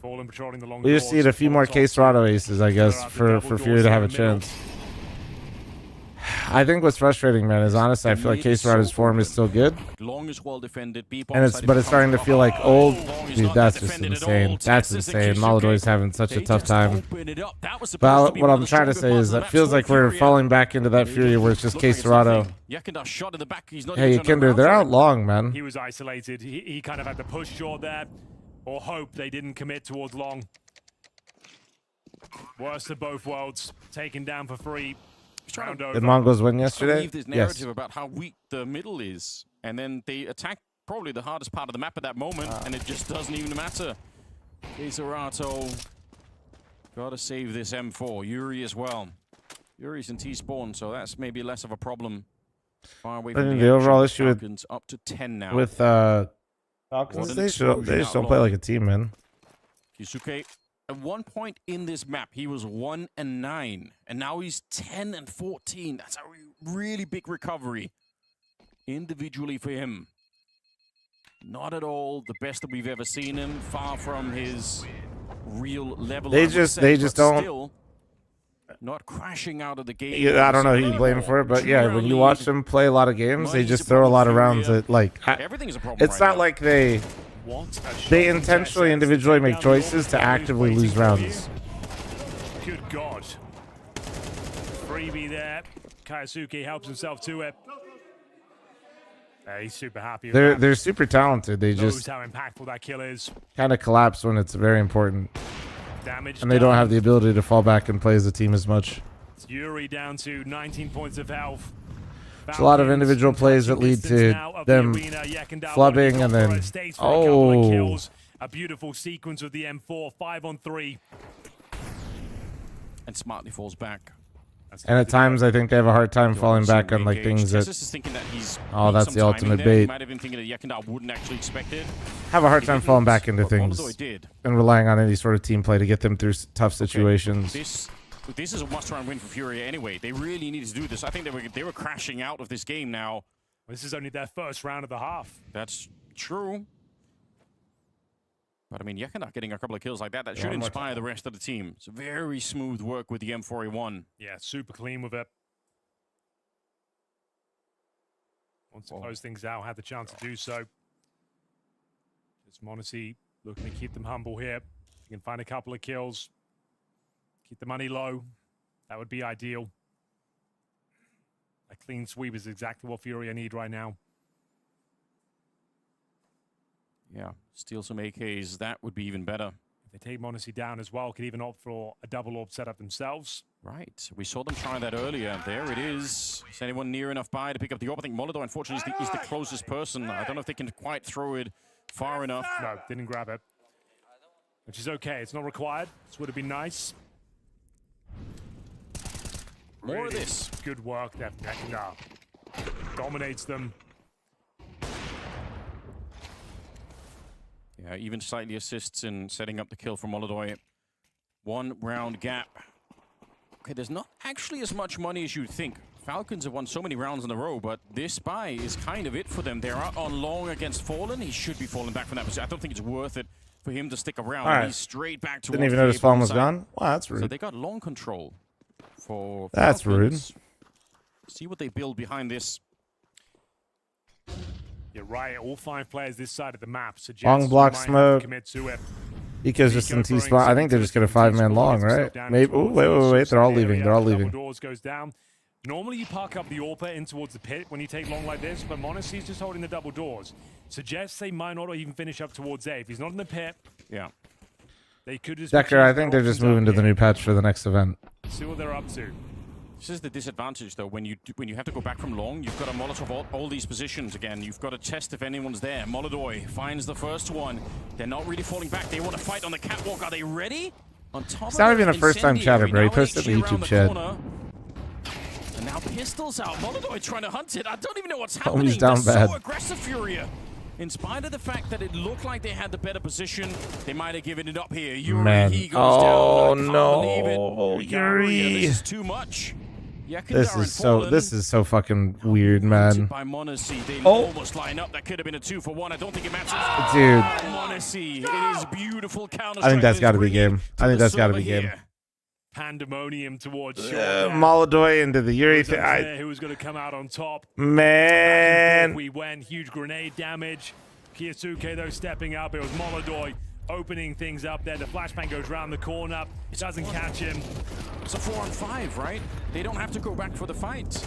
Speaker 2: Fallen patrolling the long
Speaker 1: We just need a few more Case Rado aces, I guess, for Fury to have a chance. I think what's frustrating, man, is honestly, I feel like Case Rado's form is still good.
Speaker 3: Long is well defended.
Speaker 1: And it's starting to feel like old. Dude, that's just insane. That's insane. Maladoi's having such a tough time. But what I'm trying to say is that feels like we're falling back into that Fury where it's just Case Rado. Hey, Kinder, they're out long, man.
Speaker 2: He was isolated. He kind of had to push short there, or hope they didn't commit towards long. Worst of both worlds. Taken down for free.
Speaker 1: Did Mongols win yesterday?
Speaker 3: Leave this narrative about how weak the middle is, and then they attack probably the hardest part of the map at that moment, and it just doesn't even matter. Isarato gotta save this M4. Yuri as well. Yuri's in T-spawn, so that's maybe less of a problem. Far away from
Speaker 1: The overall issue
Speaker 3: Falcons up to 10 now.
Speaker 1: with Falcons, they just don't play like a team, man.
Speaker 3: Kisuke, at one point in this map, he was 1-9, and now he's 10-14. That's a really big recovery individually for him. Not at all the best that we've ever seen him. Far from his real level.
Speaker 1: They just don't.
Speaker 3: Still not crashing out of the game.
Speaker 1: Yeah, I don't know who you blame for it, but yeah, when you watch them play a lot of games, they just throw a lot of rounds at like.
Speaker 3: Everything's a problem.
Speaker 1: It's not like they intentionally individually make choices to actively lose rounds.
Speaker 2: Good God. Freebie there. Kaisuke helps himself to it. He's super happy with that.
Speaker 1: They're super talented. They
Speaker 2: Knows
Speaker 1: just
Speaker 2: how impactful that kill is.
Speaker 1: kind of collapse when it's very important.
Speaker 2: Damage
Speaker 1: And they don't have the ability to fall back and play as a team as much.
Speaker 2: It's Yuri down to 19 points of health.
Speaker 1: It's a lot of individual plays that lead to them flubbing and then
Speaker 2: A beautiful sequence with the M4, 5-on-3.
Speaker 3: And smartly falls back.
Speaker 1: And at times I think they have a hard time falling back on like things that that's the ultimate bait.
Speaker 3: Might have been thinking that Yekindar wouldn't actually expect it.
Speaker 1: Have a hard time falling back into things and relying on any sort of team play to get them through tough situations.
Speaker 3: This is a must-round win for Furia anyway. They really needed to do this. I think they were crashing out of this game now.
Speaker 2: This is only their first round of the half.
Speaker 3: That's true. But I mean, Yekindar getting a couple of kills like that should inspire the rest of the team. It's very smooth work with the M4A1.
Speaker 2: Yeah, super clean with it. Wants to close things out, had the chance to do so. Just Monacy looking to keep them humble here. He can find a couple of kills. Keep the money low. That would be ideal. A clean sweep is exactly what Furia need right now.
Speaker 3: Yeah, steal some AKs. That would be even better.
Speaker 2: If they take Monacy down as well, could even opt for a double orb setup themselves.
Speaker 3: Right. We saw them try that earlier. There it is. Is anyone near enough by to pick up the orb? I think Molodor, unfortunately, is the closest person. I don't know if they can quite throw it far enough.
Speaker 2: No, didn't grab it. Which is okay. It's not required. This would have been nice.
Speaker 3: More of this.
Speaker 2: Good work there from Yekindar. Dominates them.
Speaker 3: Yeah, even slightly assists in setting up the kill for Molodor. 1 round gap. Okay, there's not actually as much money as you'd think. Falcons have won so many rounds in a row, but this buy is kind of it for them. They're out on long against Fallen. He should be falling back from that position. I don't think it's worth it for him to stick around.
Speaker 1: Right.
Speaker 3: He's straight back to
Speaker 1: Didn't even notice Fallen was gone. Wow, that's rude.
Speaker 3: So they got long control for
Speaker 1: That's
Speaker 3: Falcons. See what they build behind this.
Speaker 2: You're right. All 5 players this side of the map suggest
Speaker 1: Long block smoke.
Speaker 2: commit to it.
Speaker 1: Because just in T-spot, I think they're just going to 5-man long, right? Maybe. Oh, wait. They're all leaving. They're all leaving.
Speaker 2: Doors goes down. Normally you park up the AWPer in towards the pit when you take long like this, but Monacy's just holding the double doors. Suggests they might not even finish up towards A. If he's not in the pit,
Speaker 3: yeah,
Speaker 2: they could just.
Speaker 1: Decker, I think they're just moving to the new patch for the next event.
Speaker 2: See what they're up to.
Speaker 3: This is the disadvantage, though. When you have to go back from long, you've got to Molotov all these positions again. You've got to test if anyone's there. Molodor finds the first one. They're not really falling back. They want to fight on the catwalk. Are they ready? On top
Speaker 1: It's not
Speaker 3: of
Speaker 1: even a first-time chatter, bro. He posted in the YouTube chat.
Speaker 3: And now pistols out. Molodoi trying to hunt it. I don't even know what's happening.
Speaker 1: He's down
Speaker 3: They're
Speaker 1: bad.
Speaker 3: so aggressive, Furia. In spite of the fact that it looked like they had the better position, they might have given it up here. Yuri,
Speaker 1: Man.
Speaker 3: he goes down. I can't
Speaker 1: no.
Speaker 3: believe it.
Speaker 1: Yuri.
Speaker 3: This is too much.
Speaker 1: This is so fucking weird, man.
Speaker 3: By Monacy, they
Speaker 1: Oh.
Speaker 3: almost line up. That could have been a 2-for-1. I don't think it matters.
Speaker 1: Dude.
Speaker 3: Monacy, it is beautiful counter.
Speaker 1: I think that's got to be game. I think that's got to be game.
Speaker 2: Pandemonium towards
Speaker 1: Molodoi into the Yuri thing.
Speaker 2: Who was going to come out on top?
Speaker 1: Man.
Speaker 2: We went huge grenade damage. Kiyasuke though stepping up. It was Molodoi opening things up there. The flashbang goes round the corner. It doesn't catch him.
Speaker 3: It's a 4-on-5, right? They don't have to go back for the fight.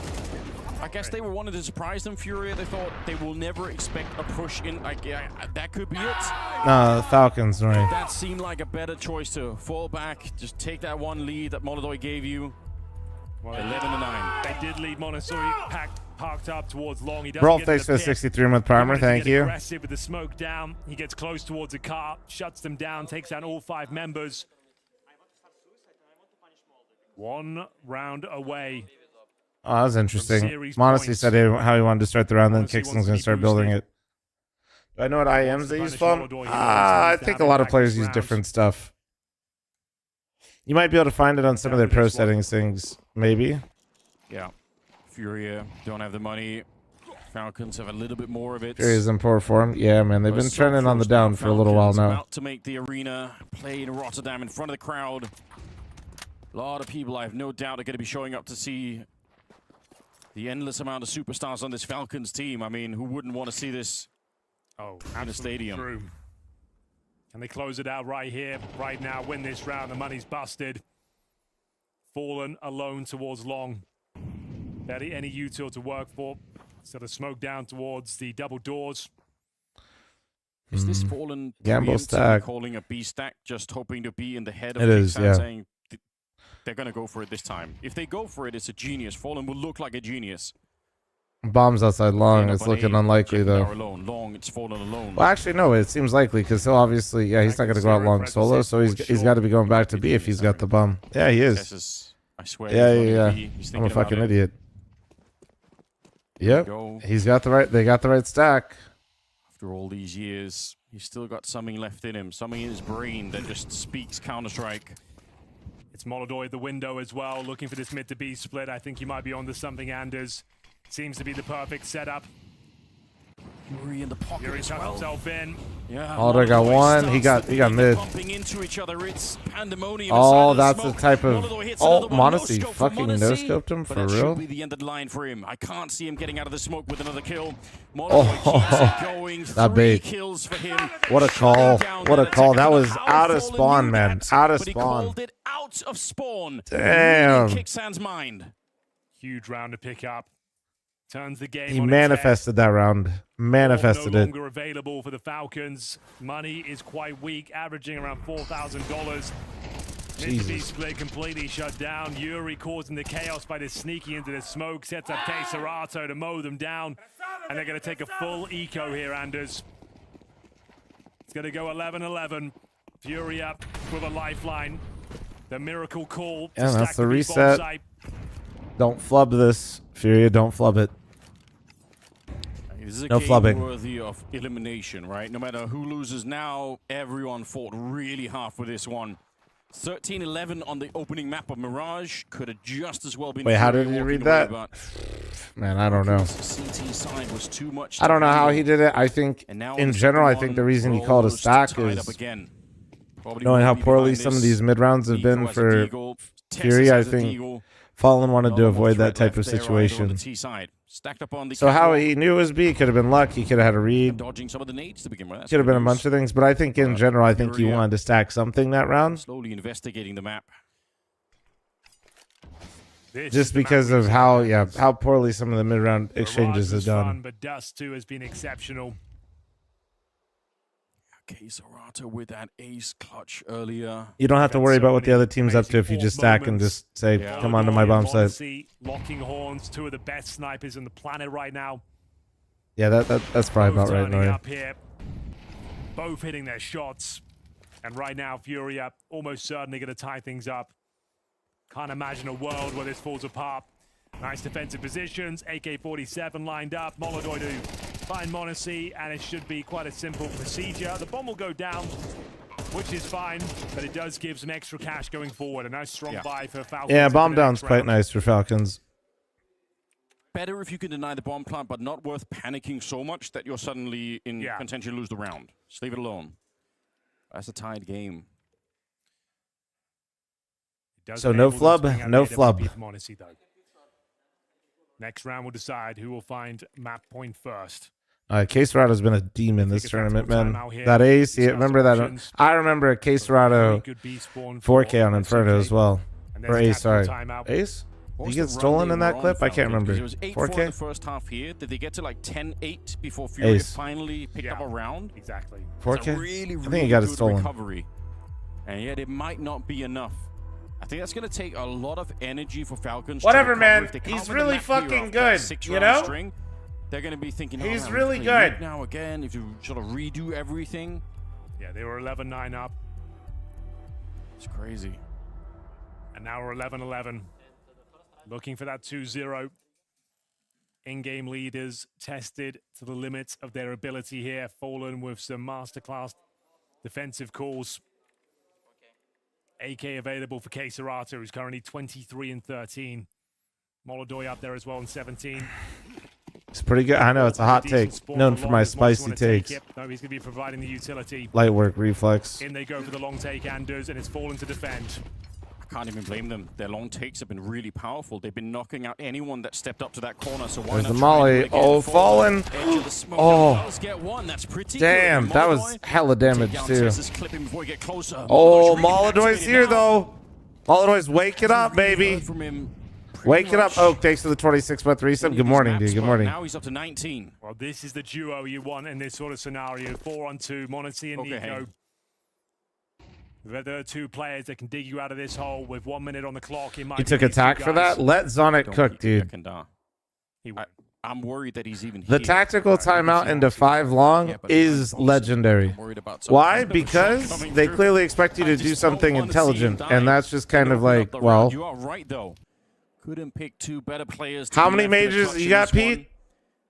Speaker 3: I guess they wanted to surprise them, Furia. They thought they will never expect a push in. Like, that could be it.
Speaker 1: No, Falcons, right?
Speaker 3: That seemed like a better choice to fall back, just take that one lead that Molodoi gave you. 11-9.
Speaker 2: They did lead Montessori parked up towards long. He doesn't
Speaker 1: Bro,
Speaker 2: get
Speaker 1: thanks
Speaker 2: to
Speaker 1: for
Speaker 2: the
Speaker 1: the
Speaker 2: pit.
Speaker 1: 63-month primer.
Speaker 2: He wanted to
Speaker 1: Thank
Speaker 2: get
Speaker 1: you.
Speaker 2: Aggressive with the smoke down. He gets close towards the car, shuts them down, takes down all 5 members. 1 round away.
Speaker 1: Oh, that was interesting.
Speaker 2: Series
Speaker 1: Modesty
Speaker 2: points.
Speaker 1: said how he wanted to start the round, then
Speaker 2: Modesty
Speaker 1: Kickston's
Speaker 2: wants to
Speaker 1: going
Speaker 2: be
Speaker 1: to start building
Speaker 2: boosted.
Speaker 1: it. Do I know what IMs they use
Speaker 2: punish
Speaker 1: from?
Speaker 2: Molodoi, he
Speaker 1: I
Speaker 2: wants to
Speaker 1: think
Speaker 2: have
Speaker 1: a lot
Speaker 2: it
Speaker 1: of
Speaker 2: back
Speaker 1: players
Speaker 2: this
Speaker 1: use
Speaker 2: round.
Speaker 1: different stuff. You might be able to find it on some of their pro settings things, maybe.
Speaker 3: Yeah. Furia don't have the money. Falcons have a little bit more of it.
Speaker 1: Furia's in poor form. Yeah, man, they've been trending on the down for a little while now.
Speaker 3: About to make the arena, play in Rotterdam in front of the crowd. A lot of people, I have no doubt, are going to be showing up to see the endless amount of superstars on this Falcons team. I mean, who wouldn't want to see this in a stadium?
Speaker 2: True. Can they close it out right here, right now, win this round? The money's busted. Fallen alone towards long. Barely any util to work for. So the smoke down towards the double doors.
Speaker 3: Is this Fallen
Speaker 1: Gamble
Speaker 3: preemptively
Speaker 1: stack.
Speaker 3: calling a B stack, just hoping to be in the head of
Speaker 1: It is,
Speaker 3: Kickstand,
Speaker 1: yeah.
Speaker 3: saying they're going to go for it this time? If they go for it, it's a genius. Fallen will look like a genius.
Speaker 1: Bombs outside long. It's looking unlikely, though.
Speaker 3: Alone. Long, it's Fallen alone.
Speaker 1: Well, actually, no. It seems likely because he'll obviously, yeah, he's not going to go out long solo, so he's got to be going back to B if he's got the bomb. Yeah, he is.
Speaker 3: I swear.
Speaker 1: Yeah.
Speaker 3: He's
Speaker 1: I'm a
Speaker 3: thinking
Speaker 1: fucking
Speaker 3: about it.
Speaker 1: idiot. Yep, he's got the right. They got the right stack.
Speaker 3: After all these years, he's still got something left in him, something in his brain that just speaks Counter-Strike.
Speaker 2: It's Molodoi at the window as well, looking for this mid to B split. I think he might be onto something, Anders. Seems to be the perfect setup.
Speaker 3: Yuri in the pocket
Speaker 2: Yuri
Speaker 3: as
Speaker 2: tucks
Speaker 3: well.
Speaker 2: himself in.
Speaker 3: Yeah.
Speaker 1: Molodoi got one. He got mid.
Speaker 3: Bumping into each other. It's pandemonium.
Speaker 1: Oh,
Speaker 3: inside
Speaker 1: that's
Speaker 3: the
Speaker 1: the
Speaker 3: smoke.
Speaker 1: type of.
Speaker 3: Molodoi hits
Speaker 1: Oh,
Speaker 3: another one.
Speaker 1: Modesty
Speaker 3: No-scope for
Speaker 1: fucking
Speaker 3: Modesty,
Speaker 1: no-scoped him
Speaker 3: but
Speaker 1: for
Speaker 3: that
Speaker 1: real.
Speaker 3: should be the end of the line for him. I can't see him getting out of the smoke with another kill. Molodoi
Speaker 1: Oh,
Speaker 3: keeps it going.
Speaker 1: that
Speaker 3: 3
Speaker 1: bait.
Speaker 3: kills for him.
Speaker 1: What a call! What a call! That was out of
Speaker 3: Fallen
Speaker 1: spawn,
Speaker 3: knew
Speaker 1: man.
Speaker 3: that,
Speaker 1: Out of
Speaker 3: but he
Speaker 1: spawn.
Speaker 3: called it out of spawn.
Speaker 1: Damn.
Speaker 3: Really Kicksands mind.
Speaker 2: Huge round to pick up. Turns the game
Speaker 1: He
Speaker 2: on its
Speaker 1: manifested that round. Manifested
Speaker 2: no
Speaker 1: it.
Speaker 2: longer available for the Falcons. Money is quite weak, averaging around $4,000. Mid-to-B
Speaker 1: Jesus.
Speaker 2: split completely shut down. Yuri causing the chaos by this sneaking into the smoke. Sets up Serato to mow them down. And they're going to take a full eco here, Anders. It's going to go 11-11. Fury up with a lifeline. The miracle call. to
Speaker 1: Yeah,
Speaker 2: stack
Speaker 1: that's the
Speaker 2: B bomb
Speaker 1: reset.
Speaker 2: site.
Speaker 1: Don't flub this, Furia. Don't flub it.
Speaker 3: This is a
Speaker 1: No
Speaker 3: game
Speaker 1: flubbing.
Speaker 3: worthy of elimination, right? No matter who loses now, everyone fought really hard for this one. 13-11 on the opening map of Mirage could have just as well been.
Speaker 1: Wait, how
Speaker 3: Fury
Speaker 1: did you
Speaker 3: walking
Speaker 1: read
Speaker 3: away,
Speaker 1: that?
Speaker 3: but
Speaker 1: Man, I don't know.
Speaker 3: CT side was too much.
Speaker 1: I don't know how
Speaker 3: to
Speaker 1: he did it. I think,
Speaker 3: And now
Speaker 1: in
Speaker 3: on the
Speaker 1: general, I
Speaker 3: second
Speaker 1: think the
Speaker 3: one,
Speaker 1: reason he
Speaker 3: we're
Speaker 1: called a
Speaker 3: almost
Speaker 1: stack
Speaker 3: tied
Speaker 1: is
Speaker 3: up again. Probably
Speaker 1: knowing how
Speaker 3: will be
Speaker 1: poorly
Speaker 3: behind
Speaker 1: some of
Speaker 3: this.
Speaker 1: these mid rounds have
Speaker 3: Nico
Speaker 1: been
Speaker 3: as a
Speaker 1: for
Speaker 3: Deagle,
Speaker 1: Fury.
Speaker 3: Texas
Speaker 1: I
Speaker 3: as a
Speaker 1: think
Speaker 3: Deagle.
Speaker 1: Fallen wanted to
Speaker 3: No more
Speaker 1: avoid that
Speaker 3: threat
Speaker 1: type of
Speaker 3: left there either on the
Speaker 1: situation.
Speaker 3: T side. Stacked up on the
Speaker 1: So how
Speaker 3: catwalk.
Speaker 1: he knew it was B could have been luck. He could have had a read.
Speaker 3: Dodging some of the nades to begin with. That's
Speaker 1: Could have
Speaker 3: good
Speaker 1: been a
Speaker 3: news.
Speaker 1: bunch of things, but I think in general, I think he
Speaker 3: Furia
Speaker 1: wanted to stack something that round,
Speaker 3: slowly investigating the map.
Speaker 1: just because of how poorly some of the mid round exchanges have
Speaker 2: Fun,
Speaker 1: done.
Speaker 2: but Dust too has been exceptional.
Speaker 3: Okay, Serato with that ace clutch earlier.
Speaker 1: You don't have to worry about what the other team's up to if you just stack and just say, "Come on to my bomb site."
Speaker 2: Odyssey, locking horns, 2 of the best snipers on the planet right now.
Speaker 1: Yeah, that's probably
Speaker 2: Both
Speaker 1: about right,
Speaker 2: turning
Speaker 1: Nori.
Speaker 2: up here. Both hitting their shots. And right now, Furia almost certainly going to tie things up. Can't imagine a world where this falls apart. Nice defensive positions. AK-47 lined up. Molodoi to find m0NESY, and it should be quite a simple procedure. The bomb will go down, which is fine, but it does give some extra cash going forward. A nice strong buy for Falcons.
Speaker 1: Yeah, bomb down's quite nice for Falcons.
Speaker 3: Better if you can deny the bomb plant, but not worth panicking so much that you're suddenly in contention to lose the round. Just leave it alone. That's a tied game.
Speaker 1: So no flub, no flub.
Speaker 2: m0NESY, though. Next round will decide who will find map point first.
Speaker 1: Queserado's been a demon this tournament, man. That ace, remember that? I remember a Queserado 4K on Inferno as well. Or ace, sorry. Ace? Did he get stolen in that clip? I can't remember.
Speaker 3: It was 8-4 in the first half here. Did they get to like 10-8 before Furia finally picked up a round?
Speaker 2: Exactly.
Speaker 1: 4K?
Speaker 3: Really,
Speaker 1: I think he got it stolen.
Speaker 3: Recovery. And yet it might not be enough. I think that's going to take a lot of energy for Falcons.
Speaker 1: Whatever, man. He's really fucking good, you know?
Speaker 3: String, they're going to be thinking,
Speaker 1: he's really good.
Speaker 3: Now again, if you sort of redo everything.
Speaker 2: Yeah, they were 11-9 up.
Speaker 3: It's crazy.
Speaker 2: And now we're 11-11. Looking for that 2-0. In-game leaders tested to the limits of their ability here. Fallen with some masterclass defensive calls. AK available for Queserato, who's currently 23-13. Molodoi up there as well in 17.
Speaker 1: It's pretty good. I know it's a hot take. Known for my spicy takes.
Speaker 2: No, he's going to be providing the utility.
Speaker 1: Light work, reflex.
Speaker 2: In they go for the long take, Anders, and it's Fallen to defend.
Speaker 3: I can't even blame them. Their long takes have been really powerful. They've been knocking out anyone that stepped up to that corner. So why
Speaker 1: There's
Speaker 3: not
Speaker 1: the molly. Oh, Fallen. Oh,
Speaker 3: that's pretty
Speaker 1: damn.
Speaker 3: good.
Speaker 1: That was hella damage, too.
Speaker 3: Oh,
Speaker 1: Oh, Molodoi's here, though. Molodoi's wake it up, baby. Wake it up. Oak takes to the 26-3 sub. Good morning, dude. Good morning.
Speaker 3: Now he's up to 19.
Speaker 2: Well, this is the duo you want in this sort of scenario. 4-on-2, m0NESY and Nico. There are two players that can dig you out of this hole with 1 minute on the clock. He
Speaker 1: took attack for that? Let Zonic cook, dude.
Speaker 3: I'm worried that he's even
Speaker 1: The tactical timeout into 5 long is legendary. Why? Because they clearly expect you to do something intelligent, and that's just kind of like, well...
Speaker 3: You are right, though. Couldn't pick two better players.
Speaker 1: How many majors you got, Pete?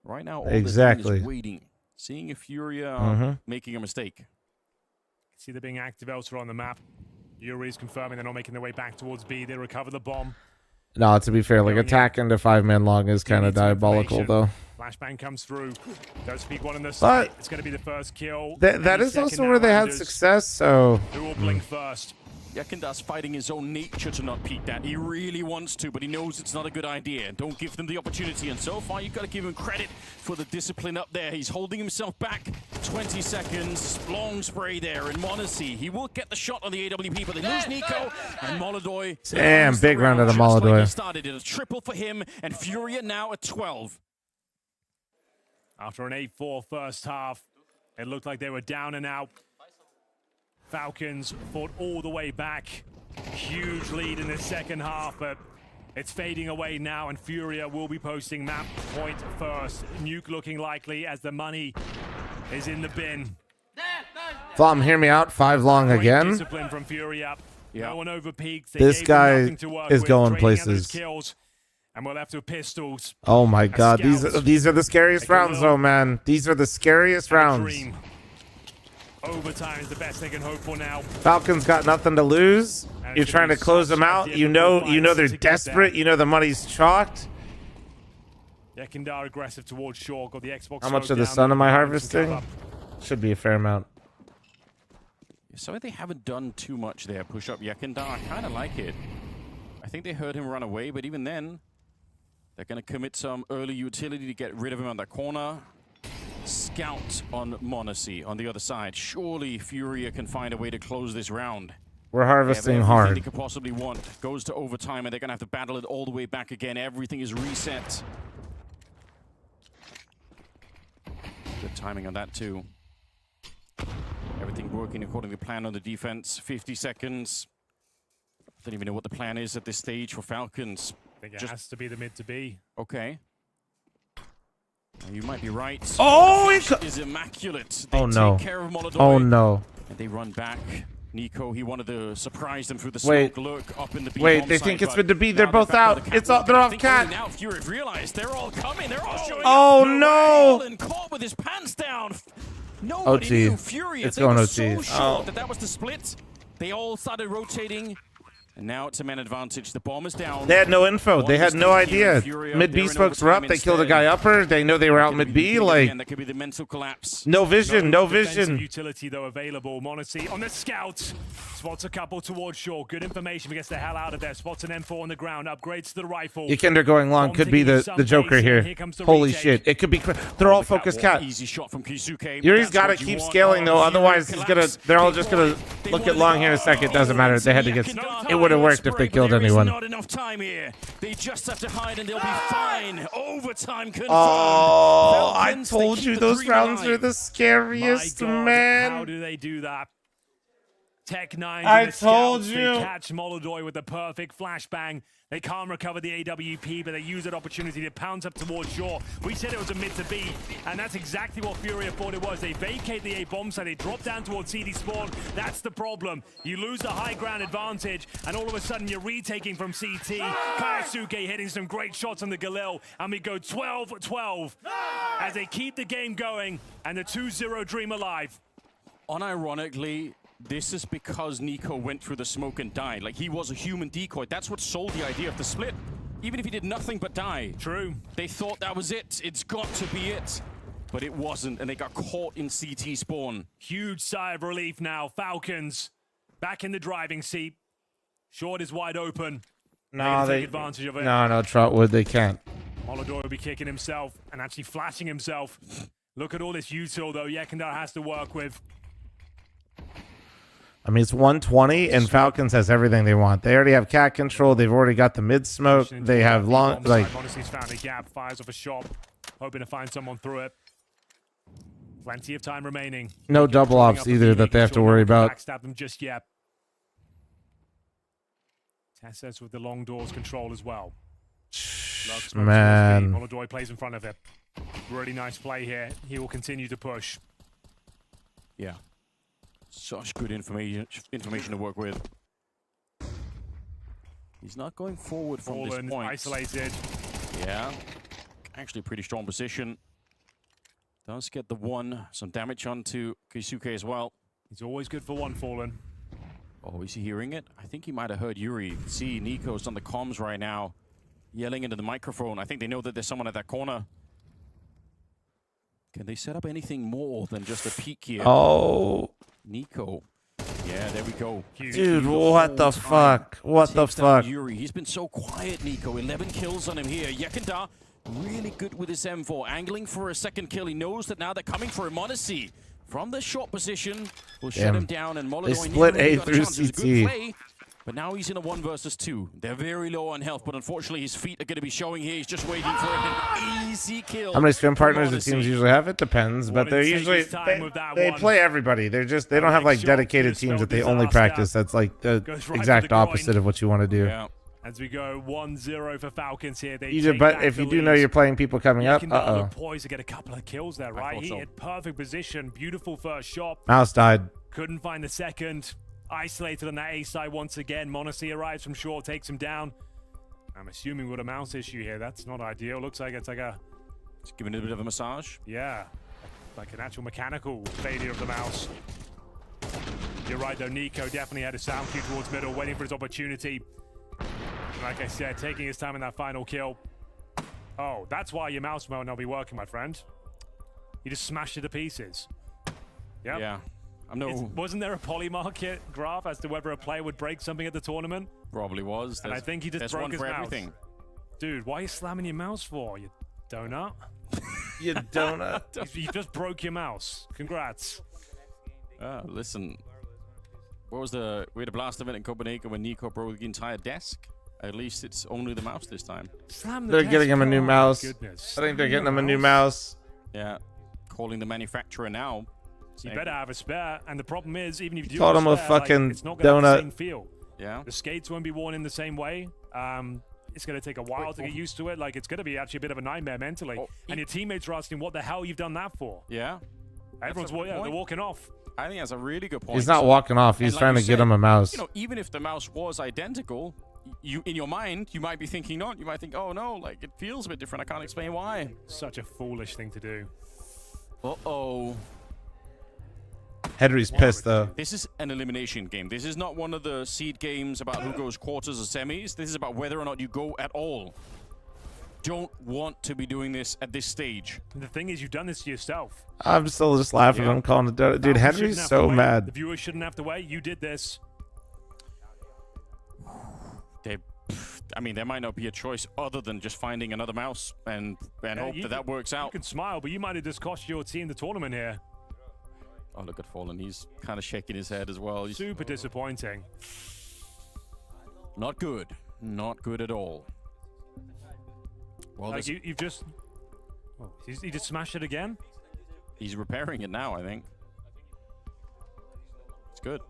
Speaker 3: Right now, all
Speaker 1: exactly.
Speaker 3: is waiting. Seeing if Furia making a mistake.
Speaker 2: See they're being active elsewhere on the map. Yuri's confirming they're not making their way back towards B. They recover the bomb.
Speaker 1: No, to be fair, like attack into 5-man long is kind of diabolical, though.
Speaker 2: Flashbang comes through. Does peek one in the side. It's going to be the first kill.
Speaker 1: That is also where they had success, so...
Speaker 2: Who will blink first?
Speaker 3: Yakinda's fighting his own nature to not peek that. He really wants to, but he knows it's not a good idea. Don't give them the opportunity. And so far, you've got to give him credit for the discipline up there. He's holding himself back. 20 seconds. Long spray there. And m0NESY, he will get the shot on the AWP, but they lose Nico. And Molodoi.
Speaker 1: Damn, big round of the Molodoi.
Speaker 3: Like started it. A triple for him. And Furia now at 12.
Speaker 2: After an 8-4 first half, it looked like they were down and out. Falcons fought all the way back. Huge lead in the second half, but it's fading away now, and Furia will be posting map point first. Nuke looking likely as the money is in the bin.
Speaker 1: fl0m, hear me out. 5 long again.
Speaker 2: Discipline from Furia. No one overpeaked.
Speaker 1: This guy is going places.
Speaker 2: Kills, and we're left with pistols.
Speaker 1: Oh my god, these are the scariest rounds, though, man. These are the scariest rounds.
Speaker 2: Overtime is the best they can hope for now.
Speaker 1: Falcons got nothing to lose. You're trying to close them out. You know they're desperate. You know the money's chalked.
Speaker 2: Yakindar aggressive towards shore. Got the Xbox.
Speaker 1: How much of the sun am I harvesting? Should be a fair amount.
Speaker 3: So they haven't done too much there. Push up Yakindar. I kind of like it. I think they heard him run away, but even then, they're going to commit some early utility to get rid of him on that corner. Scout on m0NESY on the other side. Surely Furia can find a way to close this round.
Speaker 1: We're harvesting hard.
Speaker 3: They could possibly want goes to overtime, and they're gonna have to battle it all the way back again. Everything is reset. Good timing on that too. Everything working according to plan on the defense. 50 seconds. Don't even know what the plan is at this stage for Falcons.
Speaker 2: I think it has to be the mid to B.
Speaker 3: Okay. You might be right.
Speaker 1: Oh,
Speaker 3: it is immaculate. They
Speaker 1: oh no!
Speaker 3: take care of Molodoi,
Speaker 1: oh no!
Speaker 3: And they run back. Nico, he wanted to surprise them through the
Speaker 1: Wait.
Speaker 3: smoke look up in the B
Speaker 1: Wait,
Speaker 3: bomb
Speaker 1: they
Speaker 3: site,
Speaker 1: think it's
Speaker 3: but
Speaker 1: been to B. They're
Speaker 3: now
Speaker 1: both
Speaker 3: back by the
Speaker 1: out. It's all.
Speaker 3: catwalk,
Speaker 1: They're
Speaker 3: and I
Speaker 1: off
Speaker 3: think
Speaker 1: cat.
Speaker 3: only now Fury have realized they're all coming. They're all showing
Speaker 1: Oh,
Speaker 3: up.
Speaker 1: no.
Speaker 3: And caught with his pants down. Nobody
Speaker 1: OT.
Speaker 3: knew. Fury.
Speaker 1: It's
Speaker 3: They
Speaker 1: going
Speaker 3: were
Speaker 1: OT.
Speaker 3: so sure
Speaker 1: Oh.
Speaker 3: that was the split. They all started rotating. And now it's a man advantage. The bomb is down.
Speaker 1: They had no info. They had no idea.
Speaker 3: Fury
Speaker 1: Mid B
Speaker 3: there in
Speaker 1: smokes were up.
Speaker 3: overtime
Speaker 1: They killed a
Speaker 3: instead.
Speaker 1: guy upper. They know they were out mid B. Like,
Speaker 3: That could be the mental collapse.
Speaker 1: no vision. No
Speaker 2: defensive
Speaker 1: vision.
Speaker 2: utility though available. Monacy on the scout. Spots a couple towards shore. Good information. Gets the hell out of there. Spots an M4 on the ground. Upgrades to the rifle.
Speaker 1: Yekender going long could be the Joker here. Holy shit. It could be. They're all focused cat.
Speaker 3: Easy shot from Kisuke.
Speaker 1: Yuri's
Speaker 3: That's
Speaker 1: got to
Speaker 3: what you
Speaker 1: keep
Speaker 3: want.
Speaker 1: scaling though.
Speaker 3: Oh,
Speaker 1: Otherwise,
Speaker 3: Fury
Speaker 1: he's gonna. They're all just gonna look at long here in a second. Doesn't matter. They had to get. It would have worked if they killed anyone.
Speaker 3: Not enough time here. They just have to hide and they'll be fine. Overtime confirmed.
Speaker 1: Oh, I
Speaker 3: Falcons, they
Speaker 1: told
Speaker 3: keep
Speaker 1: you
Speaker 3: the
Speaker 1: those
Speaker 3: dream
Speaker 1: rounds
Speaker 3: alive.
Speaker 1: are the scariest,
Speaker 2: My God,
Speaker 1: man.
Speaker 2: how do they do that? Tech 9
Speaker 1: I
Speaker 2: and the
Speaker 1: told
Speaker 2: Scouts,
Speaker 1: you.
Speaker 2: They catch Molodoy with the perfect flashbang. They can't recover the AWP, but they use that opportunity to pounce up towards shore. We said it was a mid to B, and that's exactly what Furia thought it was. They vacate the A bomb site, they drop down towards CD spawn. That's the problem. You lose the high ground advantage, and all of a sudden you're retaking from CT. Kaisuke hitting some great shots on the Galil, and we go 12-12 as they keep the game going, and the 2-0 dream alive.
Speaker 3: Unironically, this is because Nico went through the smoke and died. Like, he was a human decoy. That's what sold the idea of the split. Even if he did nothing but die.
Speaker 2: True.
Speaker 3: They thought that was it. It's got to be it. But it wasn't, and they got caught in CT spawn.
Speaker 2: Huge sigh of relief now. Falcons back in the driving seat. Short is wide open.
Speaker 1: No,
Speaker 2: take advantage of it.
Speaker 1: No, Trotwood, they can't.
Speaker 2: Molodoy will be kicking himself and actually flashing himself. Look at all this util, though, Yekender has to work with.
Speaker 1: I mean, it's 120, and Falcons has everything they want. They already have cat control. They've already got the mid smoke. They have long, like.
Speaker 2: Monacy's found a gap, fires off a shot, hoping to find someone through it. Plenty of time remaining.
Speaker 1: No double ops either that they have to worry about.
Speaker 2: Backstab them just yet. Tesses with the long doors control as well.
Speaker 1: Man.
Speaker 2: Molodoy plays in front of it. Really nice play here. He will continue to push.
Speaker 3: Yeah. Such good information to work with. He's not going forward from this point.
Speaker 2: Isolated.
Speaker 3: Yeah. Actually, pretty strong position. Does get the one. Some damage onto Kisuke as well.
Speaker 2: He's always good for one, Fallen.
Speaker 3: Oh, is he hearing it? I think he might have heard Yuri. You can see Nico's on the comms right now, yelling into the microphone. I think they know that there's someone at that corner. Can they set up anything more than just a peek here?
Speaker 1: Oh.
Speaker 3: Nico. Yeah, there we go.
Speaker 1: Dude, what the fuck? What the fuck?
Speaker 3: Yuri, he's been so quiet, Nico. 11 kills on him here. Yekender, really good with his M4. Angling for a second kill. He knows that now they're coming for him. Odyssey, from the short position, will shut him down. And Molodoy
Speaker 1: They split A through CT.
Speaker 3: But now he's in a 1 versus 2. They're very low on health, but unfortunately his feet are going to be showing here. He's just waiting for an easy kill.
Speaker 1: How many scrim partners the
Speaker 3: Odyssey.
Speaker 1: teams usually have? It depends, but they're usually they play everybody. They don't have like dedicated teams that they only practice. That's like the exact opposite of what you want to do.
Speaker 2: Yeah. As we go 1-0 for Falcons here. They
Speaker 1: But if you do know you're playing people coming up,
Speaker 2: poised to get a couple of kills there, right? He hit perfect position, beautiful first shot.
Speaker 1: Mouse died.
Speaker 2: Couldn't find the second. Isolated on that A side once again. Monacy arrives from short, takes him down. I'm assuming with a mouse issue here. That's not ideal. Looks like it's like a...
Speaker 3: Just giving it a bit of a massage.
Speaker 2: Yeah. Like an actual mechanical failure of the mouse. You're right though, Nico definitely had a sound cue towards middle, waiting for his opportunity. Like I said, taking his time in that final kill. Oh, that's why your mouse might not be working, my friend. You just smashed it to pieces. Yep.
Speaker 3: Yeah.
Speaker 2: Wasn't there a polymarket graph as to whether a player would break something at the tournament?
Speaker 3: Probably was.
Speaker 2: And I think he just broke
Speaker 3: one
Speaker 2: his
Speaker 3: for
Speaker 2: mouse.
Speaker 3: everything.
Speaker 2: Dude, why are you slamming your mouse for, you donut?
Speaker 1: You donut.
Speaker 2: You just broke your mouse. Congrats.
Speaker 3: Listen. What was we had a blast event in Copenhagen when Nico broke the entire desk. At least it's only the mouse this time.
Speaker 1: They're getting him a new mouse. I think they're getting him a new mouse.
Speaker 3: Yeah. Calling the manufacturer now.
Speaker 2: You better have a spare, and the problem is, even if you do
Speaker 1: Called
Speaker 2: have
Speaker 1: him a
Speaker 2: spare,
Speaker 1: fucking
Speaker 2: it's not gonna have the
Speaker 1: donut.
Speaker 2: same feel.
Speaker 3: Yeah.
Speaker 2: The skates won't be worn in the same way. It's going to take a while to get used to it. Like, it's going to be actually a bit of a nightmare mentally. And your teammates are asking what the hell you've done that for.
Speaker 3: Yeah.
Speaker 2: Everyone's they're walking off.
Speaker 3: I think that's a really good point.
Speaker 1: He's not walking off. He's
Speaker 3: And like
Speaker 1: trying
Speaker 3: you
Speaker 1: to get
Speaker 3: said,
Speaker 1: him a mouse.
Speaker 3: You know, even if the mouse was identical, you in your mind, you might be thinking not. You might think, oh no, like it feels a bit different. I can't explain why.
Speaker 2: Such a foolish thing to do.
Speaker 3: Uh-oh.
Speaker 1: Henry's pissed though.
Speaker 3: This is an elimination game. This is not one of the seed games about who goes quarters or semis. This is about whether or not you go at all. Don't want to be doing this at this stage.
Speaker 2: And the thing is, you've done this to yourself.
Speaker 1: I'm still just laughing.
Speaker 3: Yeah.
Speaker 1: I'm calling it. Dude,
Speaker 2: Falcons
Speaker 1: Henry's
Speaker 2: shouldn't have
Speaker 1: so
Speaker 2: to wait.
Speaker 1: mad.
Speaker 2: The viewers shouldn't have to wait. You did this.
Speaker 3: I mean, there might not be a choice other than just finding another mouse and hope that works out.
Speaker 2: You can smile, but you might have just cost your team the tournament here.
Speaker 3: Oh, look at Fallen. He's kind of shaking his head as well. He's
Speaker 2: Super disappointing.
Speaker 3: not good. Not good at all. Well,
Speaker 2: Like you've just... Oh, he just smashed it again?
Speaker 3: he's repairing it now, I think. It's good.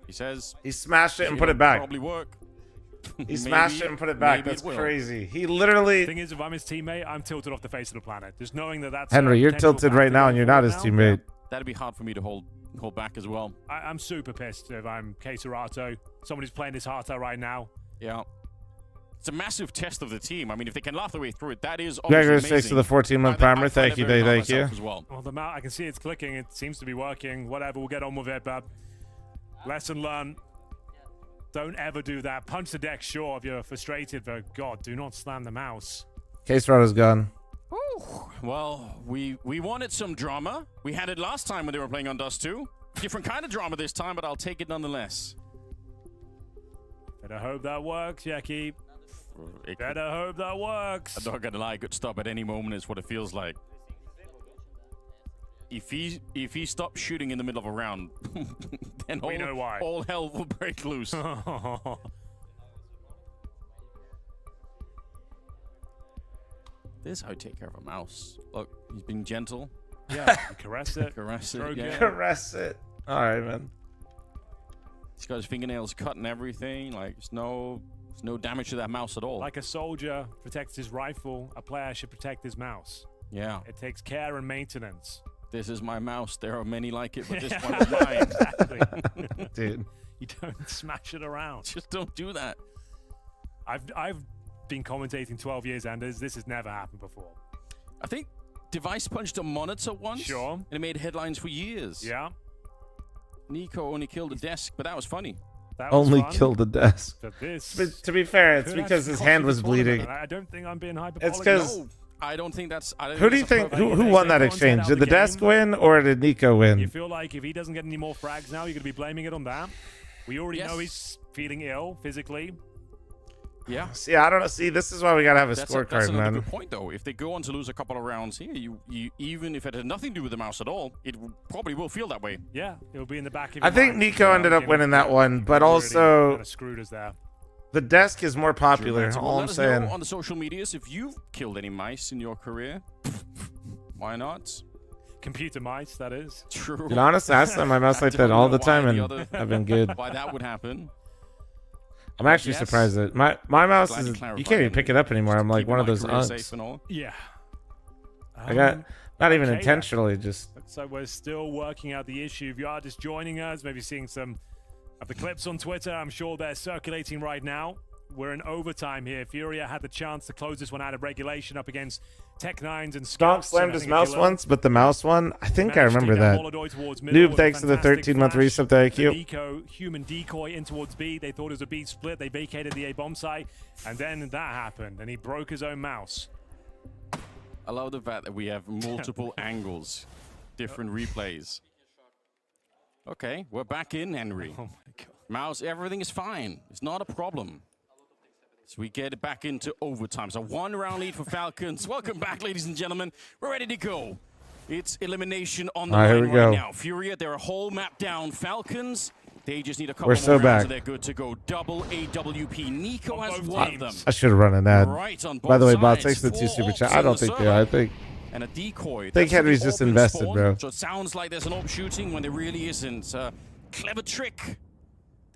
Speaker 3: He says...
Speaker 1: He smashed it and
Speaker 3: it'll
Speaker 1: put it back.
Speaker 3: Probably work.
Speaker 1: He smashed it and put it back.
Speaker 3: maybe
Speaker 1: That's
Speaker 3: it will.
Speaker 1: crazy. He literally...
Speaker 2: The thing is, if I'm his teammate, I'm tilted off the face of the planet. Just knowing that that's...
Speaker 1: Henry,
Speaker 2: a
Speaker 1: you're
Speaker 2: potential
Speaker 1: tilted right
Speaker 2: factor
Speaker 1: now and you're not his
Speaker 2: now.
Speaker 1: teammate.
Speaker 3: That'd be hard for me to hold back as well.
Speaker 2: I'm super pissed if I'm Keserato. Somebody's playing his heart out right now.
Speaker 3: Yeah. It's a massive test of the team. I mean, if they can laugh their way through it, that is
Speaker 1: Gregor,
Speaker 3: obviously
Speaker 1: thanks to the 14-month primer. Thank you, thank you.
Speaker 3: As well.
Speaker 2: Well, the mount, I can see it's clicking. It seems to be working. Whatever, we'll get on with it, but lesson learned. Don't ever do that. Punch the deck, sure, if you're frustrated, but God, do not slam the mouse.
Speaker 1: Case Rod is gone.
Speaker 3: Well, we wanted some drama. We had it last time when they were playing on Dust 2. Different kind of drama this time, but I'll take it nonetheless.
Speaker 2: Better hope that works, Yeki. Better hope that works.
Speaker 3: I'm not gonna lie, it could stop at any moment is what it feels like. If he stops shooting in the middle of a round, then
Speaker 2: We know why.
Speaker 3: all hell will break loose. This is how you take care of a mouse. Look, he's being gentle.
Speaker 2: Yeah, caress it.
Speaker 3: Caress it.
Speaker 2: Stroke
Speaker 3: Yeah.
Speaker 2: it.
Speaker 1: Caress it. All right, man.
Speaker 3: He's got his fingernails cut and everything. Like, there's no damage to that mouse at all.
Speaker 2: Like a soldier protects his rifle, a player should protect his mouse.
Speaker 3: Yeah.
Speaker 2: It takes care and maintenance.
Speaker 3: This is my mouse. There are many like it, but this one is mine.
Speaker 2: Exactly.
Speaker 1: Dude.
Speaker 2: You don't smash it around.
Speaker 3: Just don't do that.
Speaker 2: I've been commentating 12 years, Anders. This has never happened before.
Speaker 3: I think Device punched a monitor once.
Speaker 2: Sure.
Speaker 3: And it made headlines for years.
Speaker 2: Yeah.
Speaker 3: Nico only killed a desk, but that was funny.
Speaker 2: That was
Speaker 1: Only
Speaker 2: fun.
Speaker 1: killed the desk.
Speaker 2: But this
Speaker 1: But to be fair, it's
Speaker 2: could
Speaker 1: because
Speaker 2: actually
Speaker 1: his
Speaker 2: cost
Speaker 1: hand
Speaker 2: you
Speaker 1: was
Speaker 2: the tournament.
Speaker 1: bleeding.
Speaker 2: And I don't think I'm being hyperbolic.
Speaker 1: It's because...
Speaker 3: No, I don't think that's...
Speaker 1: Who do you think... Who won that exchange? Did the desk win or did Nico
Speaker 2: You
Speaker 1: win?
Speaker 2: feel like if he doesn't get any more frags now, you're going to be blaming it on that? We already know he's feeling ill physically.
Speaker 3: Yeah.
Speaker 1: See, I don't know. See, this is why we got to have a
Speaker 3: That's
Speaker 1: scorecard,
Speaker 3: another
Speaker 1: man.
Speaker 3: good point, though. If they go on to lose a couple of rounds here, you even if it had nothing to do with the mouse at all, it probably will feel that way.
Speaker 2: Yeah, it'll be in the back of
Speaker 1: I
Speaker 2: your
Speaker 1: think
Speaker 2: mind.
Speaker 1: Nico ended up winning that one, but also
Speaker 2: Kind of screwed us there.
Speaker 1: the desk is more popular.
Speaker 3: Well,
Speaker 1: All I'm
Speaker 3: let us
Speaker 1: saying.
Speaker 3: know on the social medias if you've killed any mice in your career. Why not?
Speaker 2: Computer mice, that is.
Speaker 3: True.
Speaker 1: Dude, honestly, I slam my mouse like that all the time, and I've been good.
Speaker 3: Why that would happen?
Speaker 1: I'm actually
Speaker 3: Yes.
Speaker 1: surprised that my mouse
Speaker 3: Glad you
Speaker 1: is. You
Speaker 3: clarified
Speaker 1: can't even
Speaker 3: it.
Speaker 1: pick it up anymore. I'm like
Speaker 3: Keep
Speaker 1: one
Speaker 3: my
Speaker 1: of those
Speaker 3: career
Speaker 1: unks.
Speaker 3: safe and all.
Speaker 2: Yeah.
Speaker 1: I got not even
Speaker 2: okay,
Speaker 1: intentionally, just.
Speaker 2: So we're still working out the issue. If you are just joining us, maybe seeing some of the clips on Twitter, I'm sure they're circulating right now. We're in overtime here. Furia had the chance to close this one out of regulation up against Tech9s and
Speaker 1: Stonk
Speaker 2: Scouts.
Speaker 1: slammed his mouse once, but the mouse one, I think I remember that. Noob, thanks to the 13-month resub. Thank you.
Speaker 2: Nico human decoy in towards B. They thought it was a B split. They vacated the A bomb site, and then that happened, and he broke his own mouse.
Speaker 3: I love the fact that we have multiple angles, different replays. Okay, we're back in, Henry.
Speaker 2: Oh my God.
Speaker 3: Mouse, everything is fine. It's not a problem. So we get it back into overtime. So 1-round lead for Falcons. Welcome back, ladies and gentlemen. We're ready to go. It's elimination on the
Speaker 1: All right, here
Speaker 3: line
Speaker 1: we
Speaker 3: right
Speaker 1: go.
Speaker 3: now. Furia, they're a whole map down. Falcons, they just need a couple
Speaker 1: We're
Speaker 3: more
Speaker 1: so
Speaker 3: rounds
Speaker 1: back.
Speaker 3: and they're good to go. Double AWP. Nico has one of them.
Speaker 1: I should have run an ad.
Speaker 3: Right on
Speaker 1: By the way,
Speaker 3: both
Speaker 1: Bob,
Speaker 3: sides.
Speaker 1: thanks for the 2
Speaker 3: Four
Speaker 1: super chat.
Speaker 3: ults
Speaker 1: I
Speaker 3: in
Speaker 1: don't
Speaker 3: the
Speaker 1: think they
Speaker 3: server.
Speaker 1: are. I think
Speaker 3: And a decoy.
Speaker 1: think
Speaker 3: That's
Speaker 1: Henry's
Speaker 3: the
Speaker 1: just
Speaker 3: open
Speaker 1: invested,
Speaker 3: spawn,
Speaker 1: bro.
Speaker 3: So it sounds like there's an op shooting when there really isn't. Clever trick.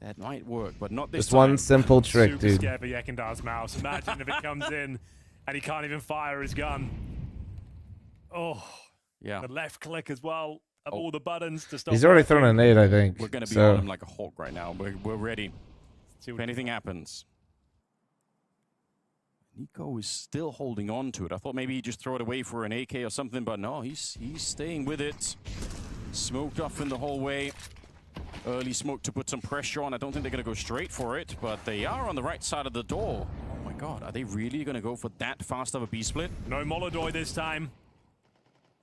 Speaker 3: That might work, but not this
Speaker 1: just
Speaker 3: time.
Speaker 1: one simple trick,
Speaker 2: Super
Speaker 1: dude.
Speaker 2: scared for Yekendar's mouse. Imagine if it comes in and he can't even fire his gun. Oh,
Speaker 3: yeah.
Speaker 2: The left click as well. of all the buttons to stop.
Speaker 1: He's already thrown a nade, I think.
Speaker 3: We're going to be
Speaker 1: so.
Speaker 3: on him like a hawk right now. We're ready. If anything happens. Nico is still holding on to it. I thought maybe he'd just throw it away for an AK or something, but no, he's staying with it. Smoked off in the hallway. Early smoke to put some pressure on. I don't think they're going to go straight for it, but they are on the right side of the door. Oh my god, are they really going to go for that fast of a B-split?
Speaker 2: No Molodoi this time.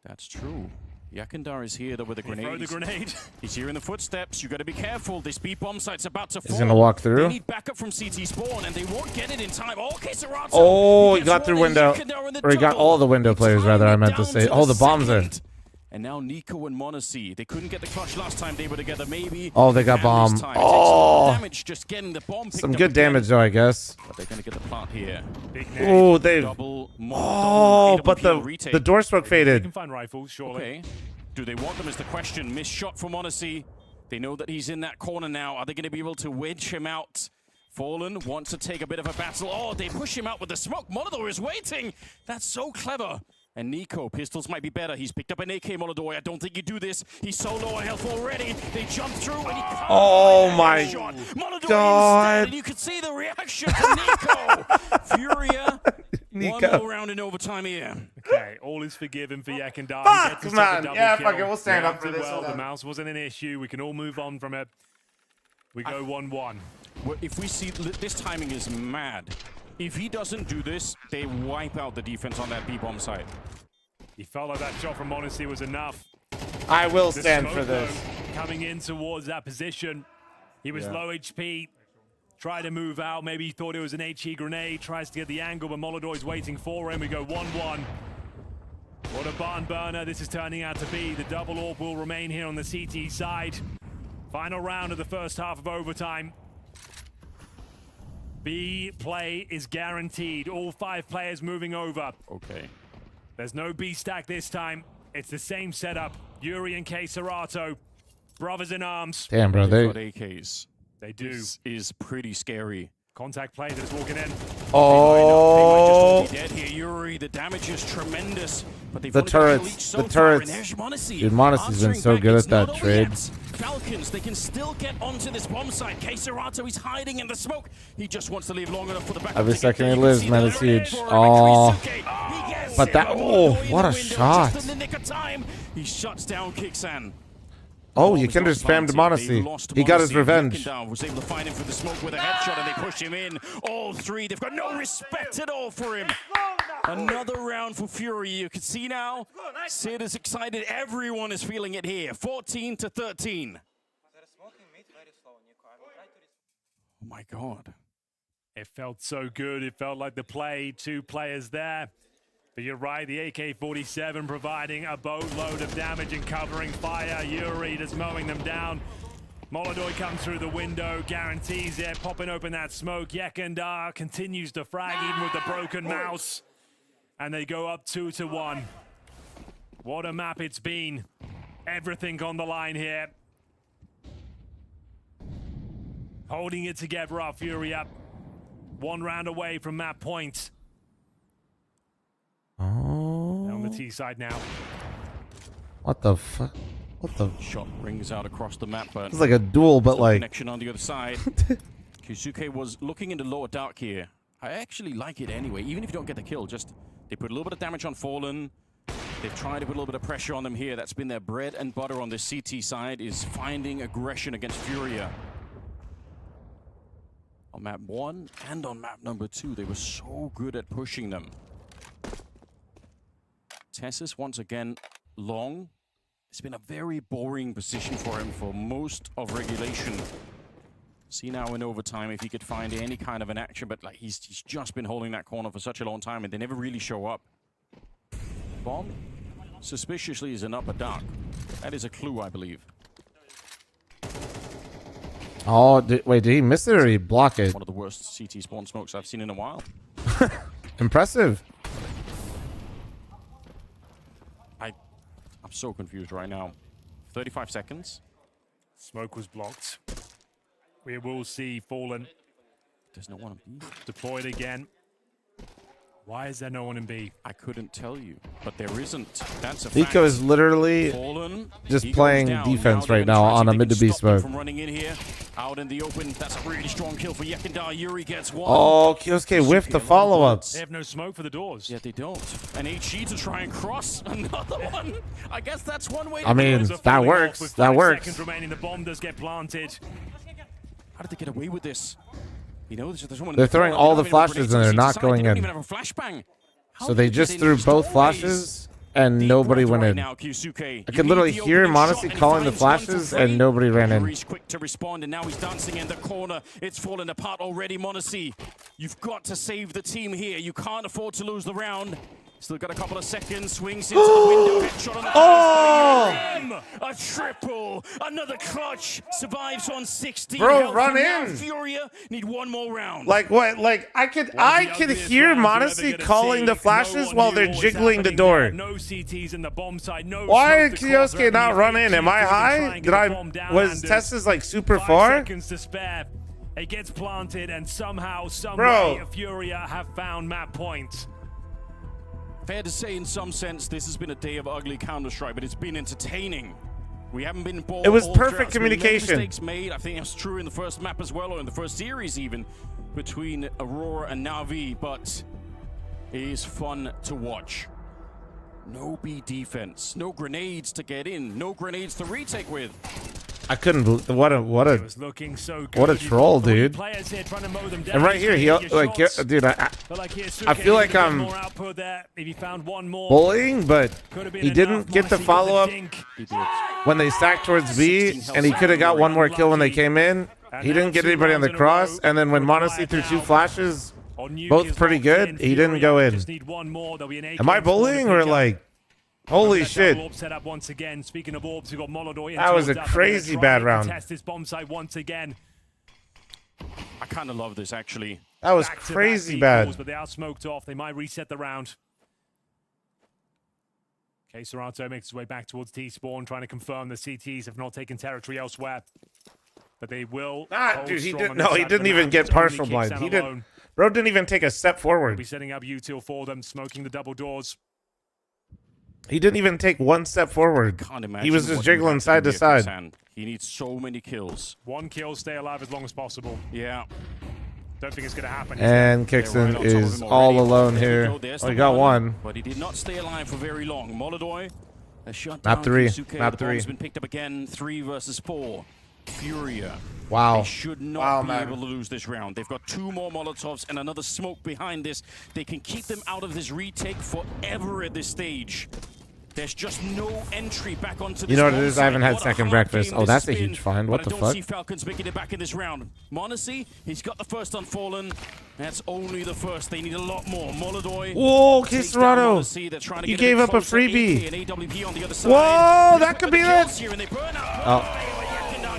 Speaker 3: That's true. Yakandar is here though with a grenade.
Speaker 2: Throw the grenade.
Speaker 3: He's hearing the footsteps. You got to be careful. This B bomb site's about to fall.
Speaker 1: He's gonna walk through.
Speaker 3: They need backup from CT spawn, and they won't get it in time. Oh, Keserato.
Speaker 1: Oh, he got through window. Or he got all the window players, rather, I meant to say. Oh, the bombs are.
Speaker 3: And now Nico and Monacy. They couldn't get the clutch last time they were together. Maybe.
Speaker 1: Oh, they got bomb. Oh,
Speaker 3: damage just getting the bomb.
Speaker 1: Some good damage though, I guess.
Speaker 3: But they're gonna get the plant here.
Speaker 1: Oh, they've. Oh, but the door smoke faded.
Speaker 2: They can find rifles, surely.
Speaker 3: Okay. Do they want them is the question. Missed shot from Monacy. They know that he's in that corner now. Are they going to be able to wedge him out? Fallen wants to take a bit of a battle. Oh, they push him out with the smoke. Molodor is waiting. That's so clever. And Nico, pistols might be better. He's picked up an AK Molodor. I don't think you do this. He's so low on health already. They jump through and he can't.
Speaker 1: Oh my god.
Speaker 3: And you can see the reaction to Nico. Furia.
Speaker 1: Nico.
Speaker 3: One more round in overtime here.
Speaker 2: Okay, all is forgiven for Yakandar.
Speaker 1: Fuck, man. Yeah, fuck it. We'll stand up for this.
Speaker 2: Well, the mouse wasn't an issue. We can all move on from it. We go 1-1.
Speaker 3: Well, if we see this timing is mad. If he doesn't do this, they wipe out the defense on that B-bomb site.
Speaker 2: He felt like that shot from Monacy was enough.
Speaker 1: I will stand for this.
Speaker 2: Coming in towards that position. He was low HP. Tried to move out. Maybe he thought it was an HE grenade. Tries to get the angle, but Molodor's waiting for him. We go 1-1. What a barn burner this is turning out to be. The double AWP will remain here on the CT side. Final round of the first half of overtime. B play is guaranteed. All 5 players moving over.
Speaker 3: Okay.
Speaker 2: There's no B stack this time. It's the same setup. Yuri and Keserato, brothers in arms.
Speaker 1: Damn, bro,
Speaker 3: They've got AKs.
Speaker 2: They do.
Speaker 3: This is pretty scary.
Speaker 2: Contact play that's walking in.
Speaker 1: Oh.
Speaker 3: They might just be dead here, Yuri. The damage is tremendous. But they've
Speaker 1: The
Speaker 3: only got
Speaker 1: turrets.
Speaker 3: each so
Speaker 1: The
Speaker 3: far, and
Speaker 1: turrets.
Speaker 3: there's Monacy
Speaker 1: Dude, Monacy's been so
Speaker 3: answering
Speaker 1: good
Speaker 3: back.
Speaker 1: at
Speaker 3: It's
Speaker 1: that
Speaker 3: not over
Speaker 1: trade.
Speaker 3: yet. Falcons, they can still get onto this bomb site. Keserato, he's hiding in the smoke. He just wants to leave long enough for the back.
Speaker 1: Every second he lives, man, it's huge. Oh. But that. Oh, what a shot.
Speaker 3: Just in the nick of time, he shuts down Kixan.
Speaker 1: Oh, Yakinder spammed Monacy. He got his revenge.
Speaker 3: Was able to find him through the smoke with a headshot, and they push him in. All 3, they've got no respect at all for him. Another round for Fury. You can see now, Sid is excited. Everyone is feeling it here. 14-13. Oh my god.
Speaker 2: It felt so good. It felt like the play. 2 players there. But you're right, the AK-47 providing a boatload of damage and covering fire. Yuri just mowing them down. Molodoi comes through the window, guarantees it, popping open that smoke. Yakandar continues to frag even with the broken mouse. And they go up 2-1. What a map it's been. Everything on the line here. Holding it together up, Fury up. 1 round away from map point.
Speaker 1: Oh.
Speaker 2: On the T side now.
Speaker 1: What the fuck? What the?
Speaker 3: Shot rings out across the map, but
Speaker 1: It's like a duel, but like.
Speaker 3: connection on the other side. Kyusuke was looking into lower dark here. I actually like it anyway, even if you don't get the kill. Just they put a little bit of damage on Fallen. They've tried to put a little bit of pressure on them here. That's been their bread and butter on the CT side, is finding aggression against Furia. On map 1 and on map number 2, they were so good at pushing them. Tessus once again long. It's been a very boring position for him for most of regulation. See now in overtime if he could find any kind of an action, but like he's just been holding that corner for such a long time and they never really show up. Bomb suspiciously is an upper dark. That is a clue, I believe.
Speaker 1: Oh, wait, did he miss it or did he block it?
Speaker 3: One of the worst CT spawn smokes I've seen in a while.
Speaker 1: Impressive.
Speaker 3: I'm so confused right now. 35 seconds.
Speaker 2: Smoke was blocked. We will see Fallen.
Speaker 3: There's no one on B.
Speaker 2: Deployed again. Why is there no one in B?
Speaker 3: I couldn't tell you, but there isn't. That's a
Speaker 1: Nico is literally just playing defense right now on a mid to beast mode.
Speaker 3: From running in here, out in the open. That's a really strong kill for Yekindar. Yuri gets one.
Speaker 1: Oh, Kyosuke whiffed the follow-ups.
Speaker 2: They have no smoke for the doors.
Speaker 3: Yeah, they don't. And HG to try and cross another one. I guess that's one way to
Speaker 1: I mean, that works. That works.
Speaker 2: Seconds remaining, the bomb does get planted.
Speaker 3: How did they get away with this? You know, there's someone
Speaker 1: They're throwing all the flashes and they're not going
Speaker 3: They don't
Speaker 1: in.
Speaker 3: even have a flashbang.
Speaker 1: So they just threw both flashes and nobody went in. I could literally hear m0NESY calling the flashes and nobody ran in.
Speaker 3: He's quick to respond and now he's dancing in the corner. It's falling apart already, m0NESY. You've got to save the team here. You can't afford to lose the round. Still got a couple of seconds. Swings into the window. Headshot on the
Speaker 1: Oh!
Speaker 3: A triple. Another clutch. Survives on 16.
Speaker 1: Bro, run in.
Speaker 3: Furia need one more round.
Speaker 1: Like what? Like I could hear m0NESY calling the flashes while they're jiggling the door.
Speaker 2: No CTs in the bomb side. No.
Speaker 1: Why did Kyosuke not run in? Am I high? Was Tessa's like super far?
Speaker 2: Seconds to spare. It gets planted and somehow, some way, Furia have found map points.
Speaker 3: Fair to say, in some sense, this has been a day of ugly Counter-Strike, but it's been entertaining. We haven't been bored.
Speaker 1: It was perfect communication.
Speaker 3: Many mistakes made. I think that's true in the first map as well, or in the first series even, between Aurora and Na'Vi, but it is fun to watch. No B defense, no grenades to get in, no grenades to retake with.
Speaker 1: I couldn't. What a troll, dude. And right here, he like, dude, I feel like I'm bullying, but he didn't get the follow up when they stacked towards B, and he could have got one more kill when they came in. He didn't get anybody on the cross, and then when m0NESY threw 2 flashes, both pretty good, he didn't go in. Am I bullying or like? Holy shit.
Speaker 2: Set up once again. Speaking of orbs, we got Molodoi.
Speaker 1: That was a crazy bad round.
Speaker 2: Test this bomb site once again.
Speaker 3: I kind of love this, actually.
Speaker 1: That was crazy bad.
Speaker 2: But they are smoked off. They might reset the round. Okay, Serato makes his way back towards T-spawn, trying to confirm the CTs have not taken territory elsewhere. But they will.
Speaker 1: Dude, he didn't. No, he didn't even get partial blind. He didn't. Bro didn't even take a step forward.
Speaker 2: Be setting up util for them, smoking the double doors.
Speaker 1: He didn't even take one step forward. He was just jiggling side to side.
Speaker 3: He needs so many kills.
Speaker 2: One kill, stay alive as long as possible.
Speaker 3: Yeah.
Speaker 2: Don't think it's going to happen.
Speaker 1: And Kixon is all alone here. Oh, he got one.
Speaker 3: But he did not stay alive for very long. Molodoi has shut
Speaker 1: down
Speaker 3: Map
Speaker 1: 3.
Speaker 3: Kyosuke.
Speaker 1: Map
Speaker 3: The
Speaker 1: 3.
Speaker 3: has been picked up again. 3 versus 4. Furia.
Speaker 1: Wow.
Speaker 3: They should not be able to lose this round. They've got 2 more Molotovs and another smoke behind this. They can keep them out of this retake forever at this stage. There's just no entry back onto this.
Speaker 1: You know what it is? I haven't had second breakfast. Oh, that's a huge find. What the fuck?
Speaker 3: I don't see Falcons making it back in this round. m0NESY, he's got the first Unfallen. That's only the first. They need a lot more. Molodoi.
Speaker 1: Whoa, Kisarado. You gave up a freebie. Whoa, that could be it.
Speaker 3: Oh.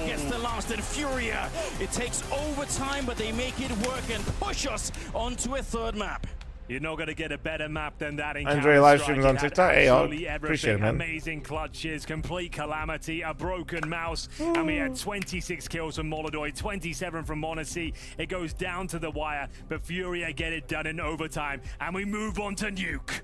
Speaker 3: Gets the last and Furia. It takes overtime, but they make it work and push us onto a 3rd map.
Speaker 2: You're not going to get a better map than that in
Speaker 1: Andre live streams on TikTok. Hey, y'all.
Speaker 2: Absolutely
Speaker 1: Appreciate it, man.
Speaker 2: Amazing clutches, complete calamity, a broken mouse, and we had 26 kills from Molodoi, 27 from m0NESY. It goes down to the wire, but Furia get it done in overtime, and we move on to Nuke.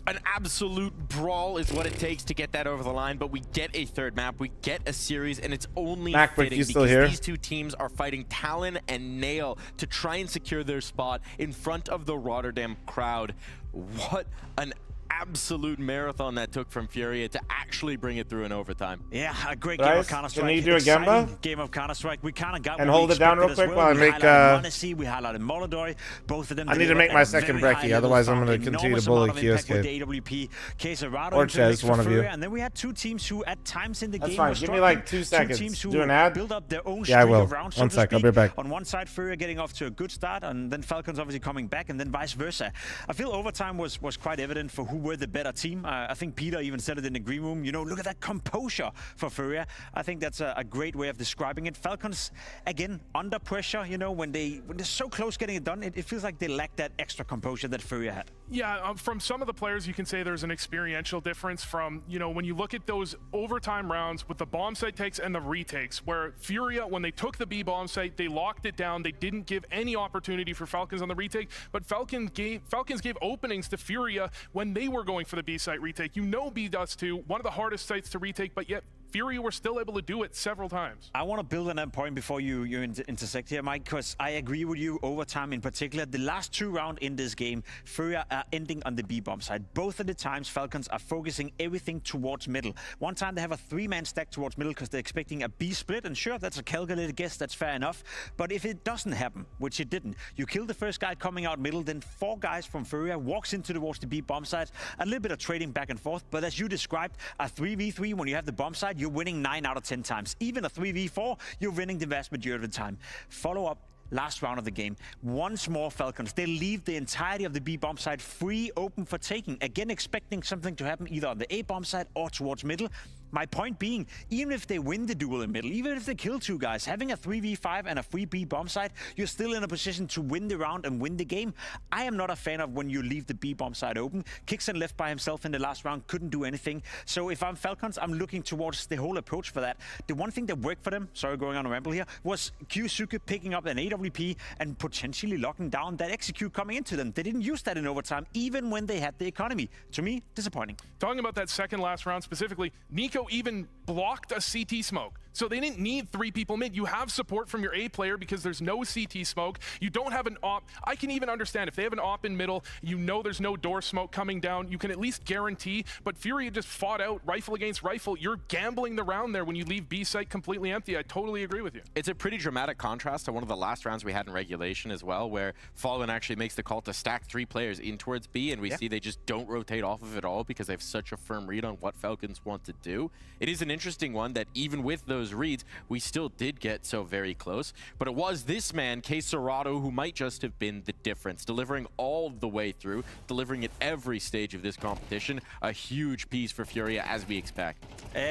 Speaker 13: An absolute brawl is what it takes to get that over the line, but we get a 3rd map, we get a series, and it's only fitting because these 2 teams are fighting Talon and Nail to try and secure their spot in front of the Rotterdam crowd. What an absolute marathon that took from Furia to actually bring it through in overtime.
Speaker 14: Yeah, a great game of Counter-Strike.
Speaker 1: Can you do a Gemba?
Speaker 14: Game of Counter-Strike. We kind of got
Speaker 1: and hold it down real quick while I make.
Speaker 14: m0NESY, we highlighted Molodoi. Both of them.
Speaker 1: I need to make my second brekkie, otherwise I'm going to continue to bully Kyosuke. Or Ches, one of you.
Speaker 14: And then we had 2 teams who, at times in the game,
Speaker 1: fine. Give me like 2 seconds. Do an ad.
Speaker 14: Build up their own
Speaker 1: yeah, I will.
Speaker 14: rounds,
Speaker 1: one sec. I'll be back.
Speaker 14: On one side, Furia getting off to a good start, and then Falcons obviously coming back, and then vice versa. I feel overtime was quite evident for who were the better team. I think Peter even said it in the green room. You know, look at that composure for Furia. I think that's a great way of describing it. Falcons, again, under pressure. You know, when they're so close getting it done, it feels like they lack that extra composure that Furia had.
Speaker 15: Yeah, from some of the players, you can say there's an experiential difference from, you know, when you look at those overtime rounds with the bomb site takes and the retakes, where Furia, when they took the B bomb site, they locked it down. They didn't give any opportunity for Falcons on the retake, but Falcons gave openings to Furia when they were going for the B site retake. You know, B does too, one of the hardest sites to retake, but yet Furia were still able to do it several times.
Speaker 14: I want to build on that point before you intersect here, Mike, because I agree with you, overtime in particular. The last 2 rounds in this game, Furia are ending on the B-bomb side. Both of the times, Falcons are focusing everything towards middle. One time they have a 3-man stack towards middle because they're expecting a B split, and sure, that's a calculated guess, that's fair enough. But if it doesn't happen, which it didn't, you kill the first guy coming out middle, then 4 guys from Furia walks into towards the B-bomb side. A little bit of trading back and forth, but as you described, a 3v3 when you have the bomb side, you're winning 9 out of 10 times. Even a 3v4, you're winning the vast majority of the time. Follow up. Last round of the game. Once more, Falcons, they leave the entirety of the B bomb side free, open for taking. Again, expecting something to happen either on the A bomb side or towards middle. My point being, even if they win the duel in middle, even if they kill 2 guys, having a 3v5 and a free B bomb side, you're still in a position to win the round and win the game. I am not a fan of when you leave the B bomb side open. Kixon left by himself in the last round, couldn't do anything. So if I'm Falcons, I'm looking towards the whole approach for that. The one thing that worked for them, sorry going on a ramble here, was Kyusuke picking up an AWP and potentially locking down that execute coming into them. They didn't use that in overtime, even when they had the economy. To me, disappointing.
Speaker 15: Talking about that second last round specifically, Nico even blocked a CT smoke. So they didn't need 3 people mid. You have support from your A player because there's no CT smoke. You don't have an op. I can even understand if they have an op in middle, you know there's no door smoke coming down. You can at least guarantee, but Furia just fought out rifle against rifle. You're gambling the round there when you leave B site completely empty. I totally agree with you.
Speaker 13: It's a pretty dramatic contrast to one of the last rounds we had in regulation as well, where fl0m actually makes the call to stack 3 players in towards B, and we see they just don't rotate off of it all because they have such a firm read on what Falcons want to do. It is an interesting one that even with those reads, we still did get so very close. But it was this man, kScirotto, who might just have been the difference, delivering all the way through, delivering at every stage of this competition. A huge piece for Furia, as we expect.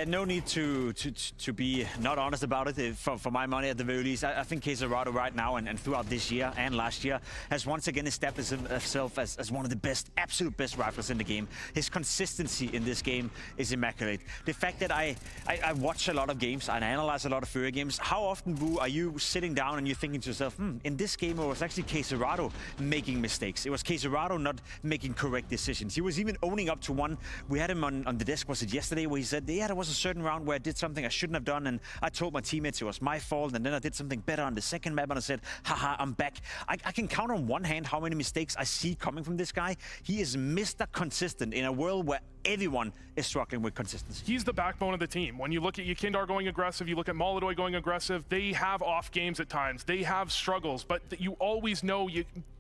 Speaker 14: No need to be not honest about it, for my money at the very least. I think kScirotto right now and throughout this year and last year has once again established himself as one of the best, absolute best riflers in the game. His consistency in this game is immaculate. The fact that I watch a lot of games and I analyze a lot of Furia games, how often, Wu, are you sitting down and you're thinking to yourself, in this game it was actually kScirotto making mistakes. It was kScirotto not making correct decisions. He was even owning up to one. We had him on the desk, was it yesterday, where he said, yeah, there was a certain round where I did something I shouldn't have done, and I told my teammates it was my fault, and then I did something better on the second map, and I said, haha, I'm back. I can count on one hand how many mistakes I see coming from this guy. He is Mr. Consistent in a world where everyone is struggling with consistency.
Speaker 15: He's the backbone of the team. When you look at Yakindar going aggressive, you look at Molidoy going aggressive, they have off games at times. They have struggles, but you always know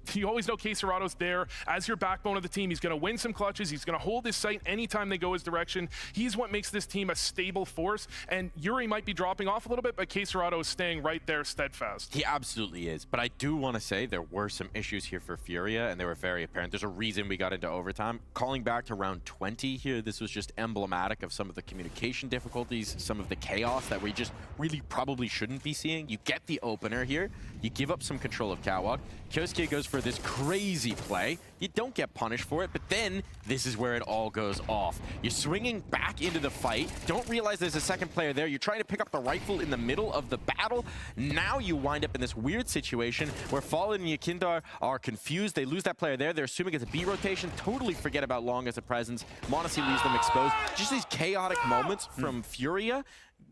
Speaker 15: kScirotto's there as your backbone of the team. He's going to win some clutches. He's going to hold his sight anytime they go his direction. He's what makes this team a stable force. And Yuri might be dropping off a little bit, but kScirotto is staying right there steadfast.
Speaker 13: He absolutely is. But I do want to say there were some issues here for Furia, and they were very apparent. There's a reason we got into overtime. Calling back to round 20 here, this was just emblematic of some of the communication difficulties, some of the chaos that we just really probably shouldn't be seeing. You get the opener here. You give up some control of Catwalk. Kyosuke goes for this crazy play. You don't get punished for it, but then this is where it all goes off. You're swinging back into the fight. Don't realize there's a second player there. You're trying to pick up the rifle in the middle of the battle. Now you wind up in this weird situation where fl0m and Yakindar are confused. They lose that player there. They're assuming it's a B rotation. Totally forget about Long as a presence. m0NESY leaves them exposed. Just these chaotic moments from Furia.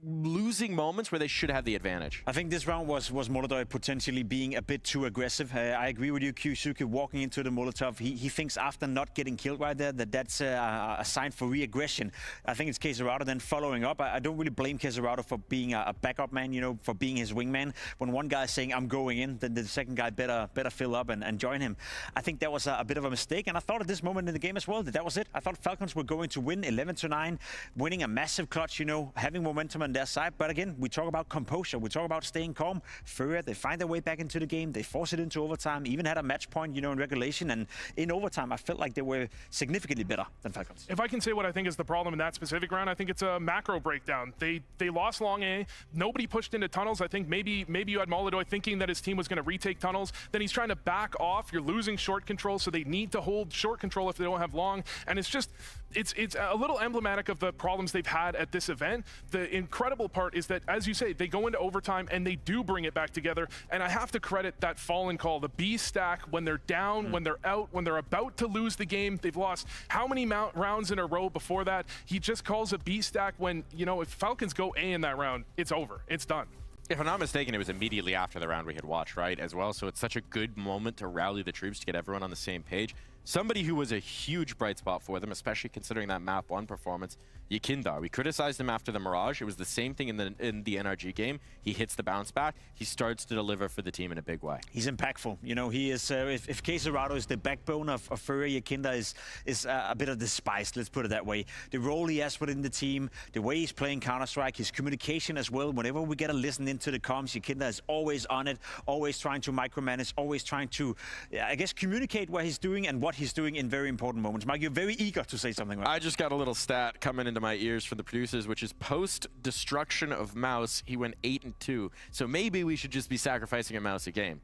Speaker 13: Losing moments where they should have the advantage.
Speaker 14: I think this round was Molidoy potentially being a bit too aggressive. I agree with you, Kyusuke walking into the Molotov. He thinks after not getting killed right there that's a sign for re-aggression. I think it's kScirotto then following up. I don't really blame kScirotto for being a backup man, you know, for being his wingman. When one guy is saying, I'm going in, then the second guy better fill up and join him. I think that was a bit of a mistake, and I thought at this moment in the game as well that was it. I thought Falcons were going to win 11-9, winning a massive clutch, you know, having momentum on their side. But again, we talk about composure. We talk about staying calm. Furia, they find their way back into the game. They force it into overtime. Even had a match point, you know, in regulation. And in overtime, I felt like they were significantly better than Falcons.
Speaker 15: If I can say what I think is the problem in that specific round, I think it's a macro breakdown. They lost long A. Nobody pushed into tunnels. I think maybe you had Molidoy thinking that his team was going to retake tunnels. Then he's trying to back off. You're losing short control, so they need to hold short control if they don't have long. And it's just, it's a little emblematic of the problems they've had at this event. The incredible part is that, as you say, they go into overtime and they do bring it back together. And I have to credit that Fallen call, the B stack, when they're down, when they're out, when they're about to lose the game. They've lost how many rounds in a row before that? He just calls a B stack when, you know, if Falcons go A in that round, it's over. It's done.
Speaker 13: If I'm not mistaken, it was immediately after the round we had watched, right, as well. So it's such a good moment to rally the troops, to get everyone on the same page. Somebody who was a huge bright spot for them, especially considering that map 1 performance, Yekindar. We criticized him after the Mirage. It was the same thing in the NRG game. He hits the bounce back. He starts to deliver for the team in a big way.
Speaker 14: He's impactful. You know, he is. If Quesarado is the backbone of Furia, Yekindar is a bit of the spice. Let's put it that way. The role he has within the team, the way he's playing Counter-Strike, his communication as well. Whenever we get a listen into the comms, Yekindar is always on it, always trying to micromanage, always trying to, I guess, communicate what he's doing and what he's doing in very important moments. Mike, you're very eager to say something. Right?
Speaker 13: I just got a little stat coming into my ears from the producers, which is post-destruction of Mouse, he went 8-2. So maybe we should just be sacrificing a Mouse a game.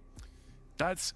Speaker 15: That's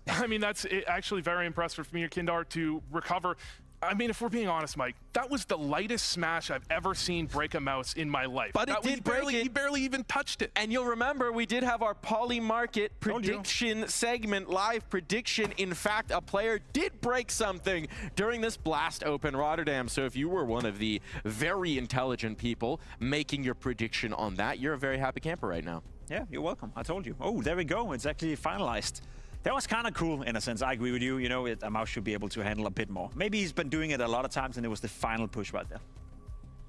Speaker 15: actually very impressive for me, Yekindar, to recover. I mean, if we're being honest, Mike, that was the lightest smash I've ever seen break a mouse in my life.
Speaker 13: But he
Speaker 15: barely even touched it.
Speaker 13: And you'll remember we did have our Poly Market prediction segment, live prediction. In fact, a player did break something during this Blast Open Rotterdam. So if you were one of the very intelligent people making your prediction on that, you're a very happy camper right now.
Speaker 14: Yeah, you're welcome. I told you. Oh, there we go. It's actually finalized. That was kind of cool in a sense. I agree with you. You know, a mouse should be able to handle a bit more. Maybe he's been doing it a lot of times and it was the final push right there.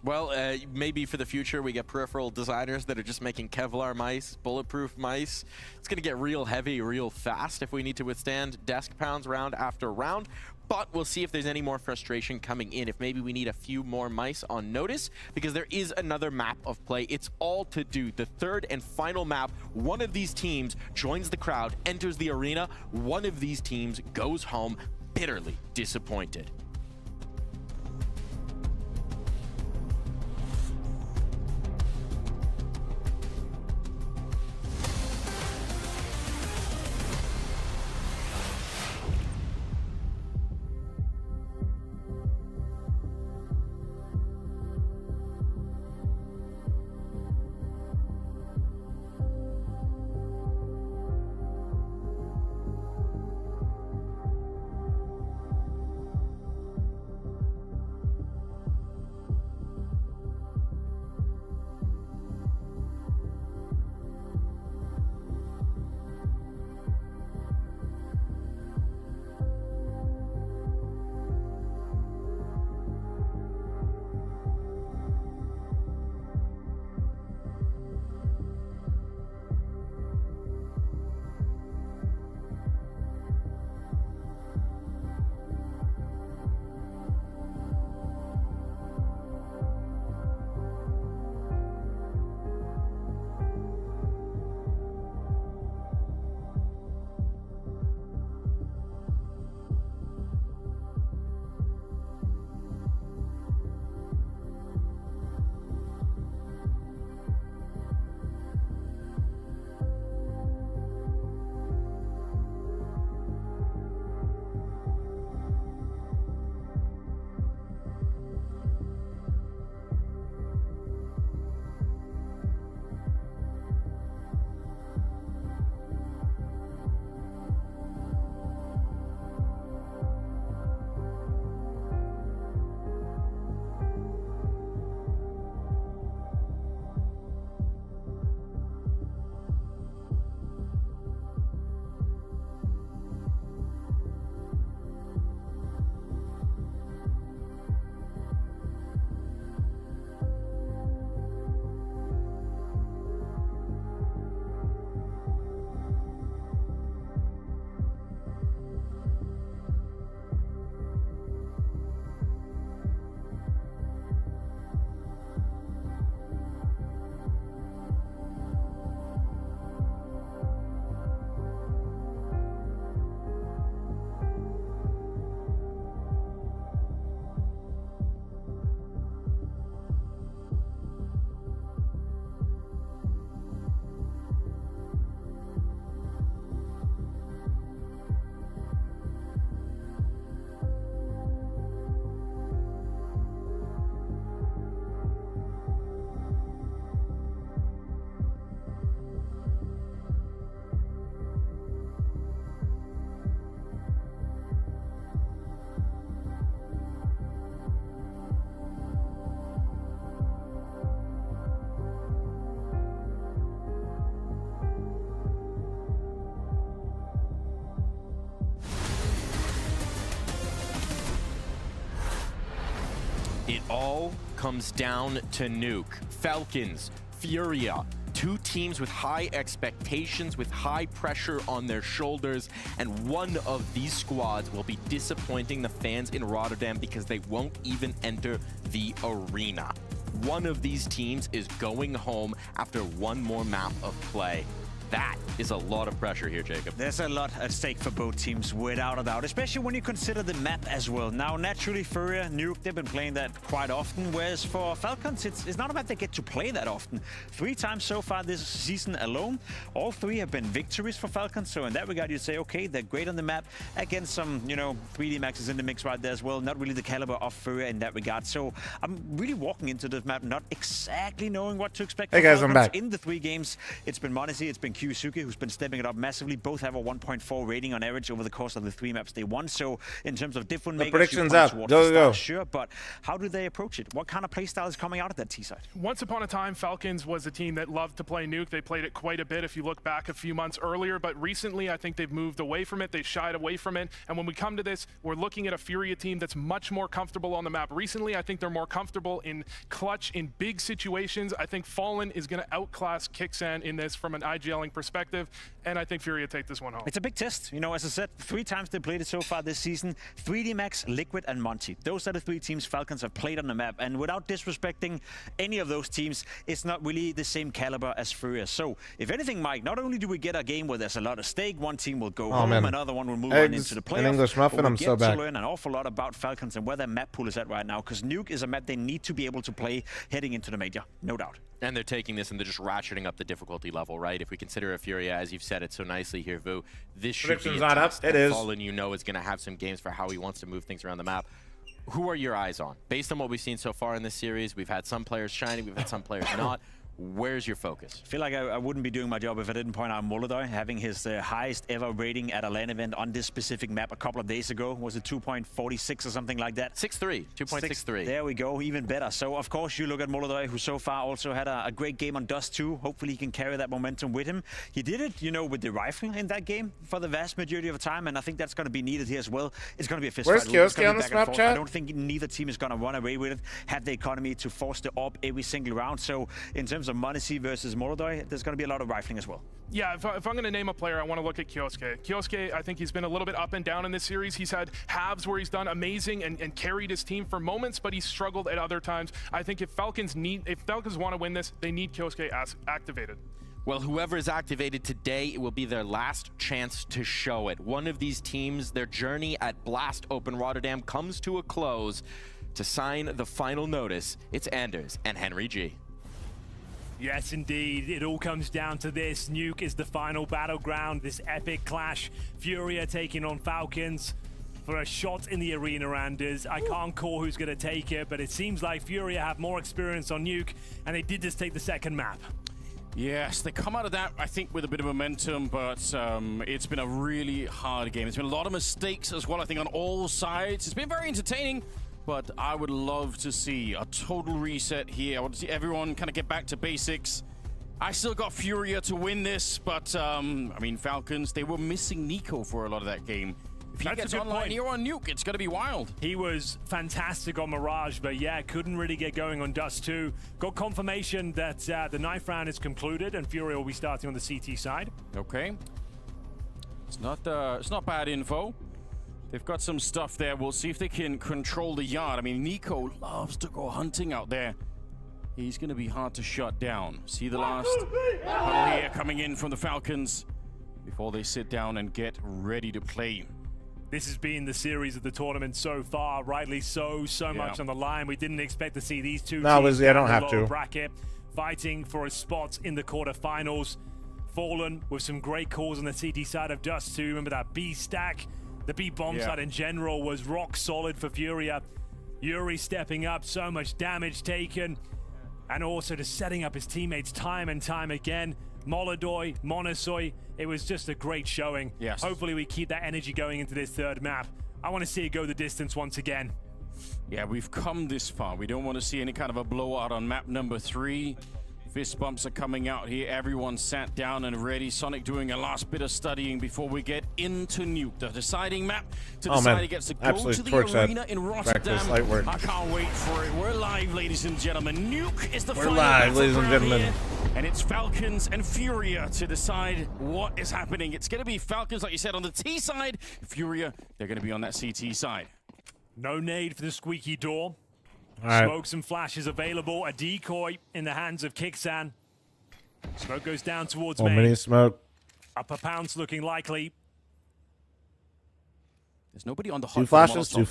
Speaker 13: Well, maybe for the future we get peripheral designers that are just making Kevlar mice, bulletproof mice. It's going to get real heavy real fast if we need to withstand desk pounds round after round. But we'll see if there's any more frustration coming in, if maybe we need a few more mice on notice, because there is another map of play. It's all to do. The third and final map, one of these teams joins the crowd, enters the arena. One of these teams goes home bitterly disappointed. It all comes down to Nuke. Falcons, Furia, two teams with high expectations, with high pressure on their shoulders, and one of these squads will be disappointing the fans in Rotterdam because they won't even enter the arena. One of these teams is going home after one more map of play. That is a lot of pressure here, Jacob.
Speaker 14: There's a lot at stake for both teams, without a doubt, especially when you consider the map as well. Now, naturally, Furia, Nuke, they've been playing that quite often, whereas for Falcons, it's not about they get to play that often. 3 times so far this season alone, all 3 have been victories for Falcons, so in that regard, you'd say, okay, they're great on the map, against some, 3D maxes in the mix right there as well, not really the caliber of Furia in that regard. So I'm really walking into this map not exactly knowing what to expect.
Speaker 1: Hey guys, I'm back.
Speaker 14: In the 3 games, it's been Monesi, it's been Kyusuke, who's been stepping it up massively. Both have a 1.4 rating on average over the course of the 3 maps they won. So in terms of different
Speaker 1: the predictions up. Go.
Speaker 14: Sure, but how do they approach it? What kind of playstyle is coming out of that T side?
Speaker 15: Once upon a time, Falcons was a team that loved to play Nuke. They played it quite a bit if you look back a few months earlier, but recently I think they've moved away from it. They shied away from it. And when we come to this, we're looking at a Furia team that's much more comfortable on the map. Recently, I think they're more comfortable in clutch, in big situations. I think Fallen is going to outclass Kixan in this from an IGLing perspective. And I think Furia take this one home.
Speaker 14: It's a big test. As I said, 3 times they played it so far this season. 3D Max, Liquid, and Monty. Those are the 3 teams Falcons have played on the map. And without disrespecting any of those teams, it's not really the same caliber as Furia. So, if anything, Mike, not only do we get a game where there's a lot of stake, one team will go home, another one will move on into the playoffs.
Speaker 1: An English muffin, I'm so back.
Speaker 14: We get to learn an awful lot about Falcons and where their map pool is at right now, because Nuke is a map they need to be able to play heading into the major, no doubt.
Speaker 13: And they're taking this and they're just ratcheting up the difficulty level, right? If we consider a Furia, as you've said it so nicely here, Vu, this should be a
Speaker 1: not up. It is.
Speaker 13: Fallen, is going to have some games for how he wants to move things around the map. Who are your eyes on? Based on what we've seen so far in this series, we've had some players shining, we've had some players not. Where's your focus?
Speaker 14: I feel like I wouldn't be doing my job if I didn't point out Molodoi having his highest ever rating at a LAN event on this specific map a couple of days ago. Was it 2.46 or something like that?
Speaker 13: 6.3, 2.63.
Speaker 14: There we go, even better. So, of course, you look at Molodoi, who so far also had a great game on Dust 2. Hopefully he can carry that momentum with him. He did it, with the rifle in that game for the vast majority of the time, and I think that's going to be needed here as well. It's going to be a fist
Speaker 1: fight. Where's Kioske on the Snapchat?
Speaker 14: I don't think neither team is going to run away with it, have the economy to force the AWP every single round. So, in terms of Monesi versus Molodoi, there's going to be a lot of rifling as well.
Speaker 15: Yeah, if I'm going to name a player, I want to look at Kioske. Kioske, I think he's been a little bit up and down in this series. He's had halves where he's done amazing and carried his team for moments, but he's struggled at other times. I think if Falcons want to win this, they need Kioske activated.
Speaker 13: Well, whoever is activated today, it will be their last chance to show it. One of these teams, their journey at Blast Open Rotterdam comes to a close. To sign the final notice, it's Anders and Henry G.
Speaker 2: Yes, indeed. It all comes down to this. Nuke is the final battleground, this epic clash. Furia taking on Falcons for a shot in the arena, Anders. I can't call who's going to take it, but it seems like Furia have more experience on Nuke, and they did just take the second map.
Speaker 3: Yes, they come out of that, I think, with a bit of momentum, but it's been a really hard game. There's been a lot of mistakes as well, I think, on all sides. It's been very entertaining. But I would love to see a total reset here. I want to see everyone kind of get back to basics. I still got Furia to win this, but I mean, Falcons, they were missing Nico for a lot of that game. If he gets online here on Nuke, it's going to be wild.
Speaker 2: He was fantastic on Mirage, but yeah, couldn't really get going on Dust 2. Got confirmation that the 9th round is concluded and Furia will be starting on the CT side.
Speaker 3: Okay. It's not bad info. They've got some stuff there. We'll see if they can control the yard. I mean, Nico loves to go hunting out there. He's going to be hard to shut down. See the last huddle here coming in from the Falcons before they sit down and get ready to play.
Speaker 2: This has been the series of the tournament so far, rightly so much on the line. We didn't expect to see these two teams
Speaker 1: I don't have to.
Speaker 2: bracket fighting for a spot in the quarterfinals. Fallen with some great calls on the CT side of Dust 2. Remember that B stack? The B bomb side in general was rock solid for Furia. Yuri stepping up, so much damage taken. And also just setting up his teammates time and time again. Molodoi, Monosoy, it was just a great showing.
Speaker 3: Yes.
Speaker 2: Hopefully we keep that energy going into this third map. I want to see it go the distance once again.
Speaker 3: Yeah, we've come this far. We don't want to see any kind of a blowout on map number 3. Fist bumps are coming out here. Everyone sat down and ready. Sonic doing a last bit of studying before we get into Nuke, the deciding map to decide he gets to go to the arena in Rotterdam. I can't wait for it. We're live, ladies and gentlemen. Nuke is the final
Speaker 1: live, ladies and gentlemen.
Speaker 3: here, and it's Falcons and Furia to decide what is happening. It's going to be Falcons, like you said, on the T side. Furia, they're going to be on that CT side.
Speaker 2: No nade for the squeaky door.
Speaker 1: Right.
Speaker 2: Smokes and flashes available. A decoy in the hands of Kixan. Smoke goes down towards
Speaker 1: main. Mini smoke.
Speaker 2: Upper pounce looking likely.
Speaker 3: There's nobody on the hot.
Speaker 1: Two flashes.
Speaker 3: So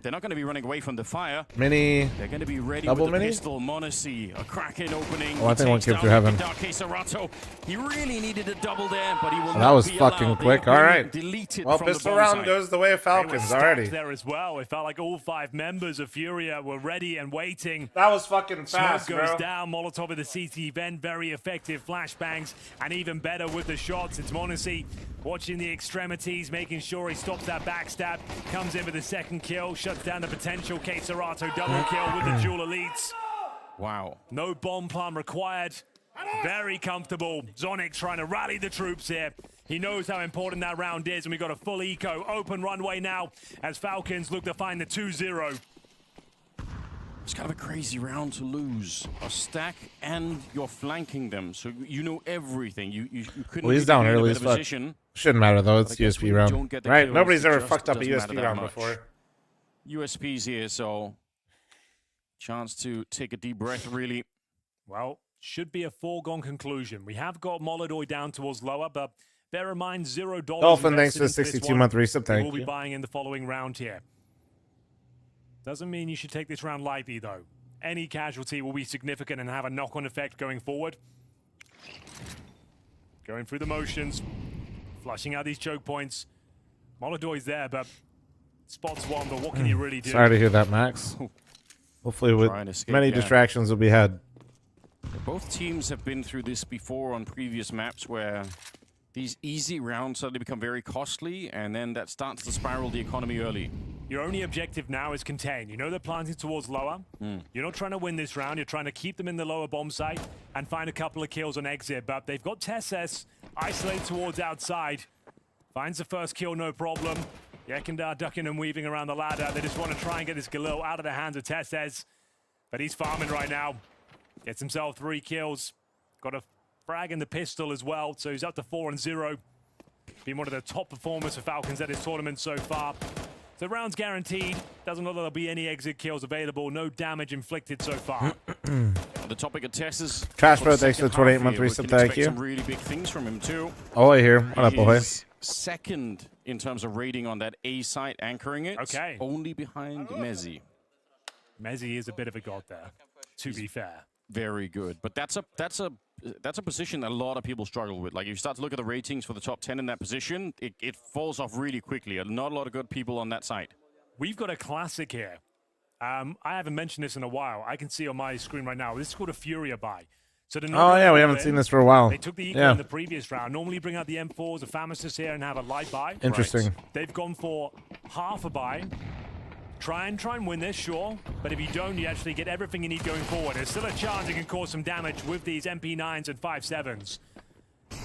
Speaker 3: they're not going to be running away from the fire.
Speaker 1: Mini.
Speaker 3: They're going to be ready
Speaker 1: Double
Speaker 3: with the
Speaker 1: mini?
Speaker 3: pistol. Monacy, a cracking opening.
Speaker 1: Oh, I think one came through heaven.
Speaker 3: He really needed a double there, but he will.
Speaker 1: That was fucking quick. All right.
Speaker 3: Well,
Speaker 1: pistol round goes the way of Falcons already.
Speaker 2: There as well. It felt like all 5 members of Furia were ready and waiting.
Speaker 1: That was fucking fast,
Speaker 2: Smoke goes
Speaker 1: bro.
Speaker 2: down. Molotov with the CT vent. Very effective flashbangs, and even better with the shots. It's Monacy watching the extremities, making sure he stops that backstab. Comes in with the second kill, shuts down the potential Queserato double kill with the dual elites.
Speaker 3: Wow.
Speaker 2: No bomb plan required. Very comfortable. Zonic trying to rally the troops here. He knows how important that round is, and we got a full eco. Open runway now as Falcons look to find the 2-0.
Speaker 3: It's kind of a crazy round to lose. A stack and you're flanking them, so you know everything. You couldn't.
Speaker 1: Well, he's down early as fuck. Shouldn't matter though. It's USP round, right? Nobody's ever fucked up a USP round before.
Speaker 3: USP's here, so chance to take a deep breath. Really.
Speaker 2: Well, should be a foregone conclusion. We have got Molodoi down towards lower, but bear in mind $0.
Speaker 1: Dolphin, thanks for the 62-month resub. Thank you.
Speaker 2: We'll be buying in the following round here. Doesn't mean you should take this round lightly, though. Any casualty will be significant and have a knock-on effect going forward. Going through the motions, flushing out these choke points. Molodoi's there, but spots one, but what can you really do?
Speaker 1: Sorry to hear that, Max. Hopefully with many distractions will be had.
Speaker 3: Both teams have been through this before on previous maps where these easy rounds suddenly become very costly, and then that starts to spiral the economy early.
Speaker 2: Your only objective now is contain. You know they're planting towards lower. You're not trying to win this round. You're trying to keep them in the lower bomb site and find a couple of kills on exit. But they've got Tesses isolated towards outside. Finds the first kill, no problem. Yekindar ducking and weaving around the ladder. They just want to try and get this Galil out of the hands of Tesses. But he's farming right now. Gets himself 3 kills. Got a frag in the pistol as well. So he's up to 4-0. Been one of the top performers for Falcons at this tournament so far. The round's guaranteed. Doesn't look like there'll be any exit kills available. No damage inflicted so far.
Speaker 3: On the topic of Tess's
Speaker 1: Trash Bro, thanks for the 28-month resub. Thank you.
Speaker 3: Some really big things from him too.
Speaker 1: Oh, I hear. What up, boy?
Speaker 3: Second in terms of rating on that A site, anchoring it.
Speaker 2: Okay.
Speaker 3: Only behind Mezzi.
Speaker 2: Mezzi is a bit of a god there, to be fair.
Speaker 3: Very good, but that's a position that a lot of people struggle with. Like, if you start to look at the ratings for the top 10 in that position, it falls off really quickly. Not a lot of good people on that side.
Speaker 2: We've got a classic here. I haven't mentioned this in a while. I can see on my screen right now. This is called a Furia buy. So
Speaker 1: oh yeah, we haven't seen this for a while.
Speaker 2: They took the equal in the previous round. Normally bring out the M4s, the Famistus here, and have a light buy.
Speaker 1: Interesting.
Speaker 2: Right. They've gone for half a buy. Try and win this, sure. But if you don't, you actually get everything you need going forward. There's still a chance you can cause some damage with these MP9s and 5.7s.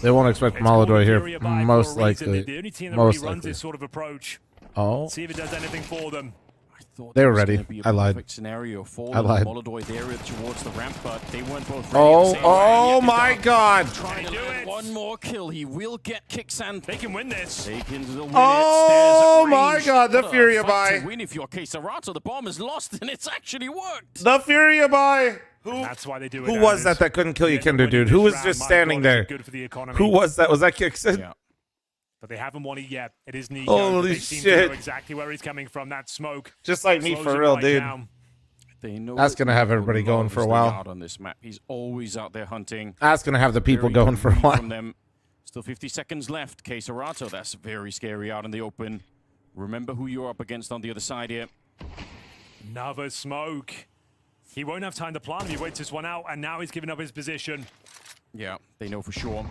Speaker 1: They won't expect Molodoi here, most likely.
Speaker 2: The only team that really runs this sort of approach.
Speaker 1: Oh.
Speaker 2: See if it does anything for them.
Speaker 1: They were ready. I lied.
Speaker 3: Scenario for
Speaker 1: I lied.
Speaker 3: Molodoi there towards the ramp, but they weren't both ready.
Speaker 1: Oh my God!
Speaker 3: Trying to get one more kill. He will get Kixan.
Speaker 2: They can win this.
Speaker 3: They can win
Speaker 1: oh
Speaker 3: it.
Speaker 1: My God! The Furia buy.
Speaker 3: To win if you're Queserato, the bomb is lost and it's actually worked.
Speaker 1: The Furia buy.
Speaker 2: That's why they do it.
Speaker 1: Who was that couldn't kill Yekindar, dude? Who was just standing there?
Speaker 2: Good for the economy.
Speaker 1: Who was that? Was that Kixan?
Speaker 2: Yeah. But they haven't won it yet. It is Nico.
Speaker 1: Holy
Speaker 2: they seem
Speaker 1: shit.
Speaker 2: to know exactly where he's coming from. That smoke.
Speaker 1: Just like me for real, dude. That's going to have everybody going for a while.
Speaker 3: Out on this map. He's always out there hunting.
Speaker 1: That's going to have the people going for a while.
Speaker 3: From them. Still 50 seconds left. Queserato, that's very scary out in the open. Remember who you're up against on the other side here.
Speaker 2: Another smoke. He won't have time to plant. He waits this one out, and now he's giving up his position.
Speaker 3: Yeah, they know for sure.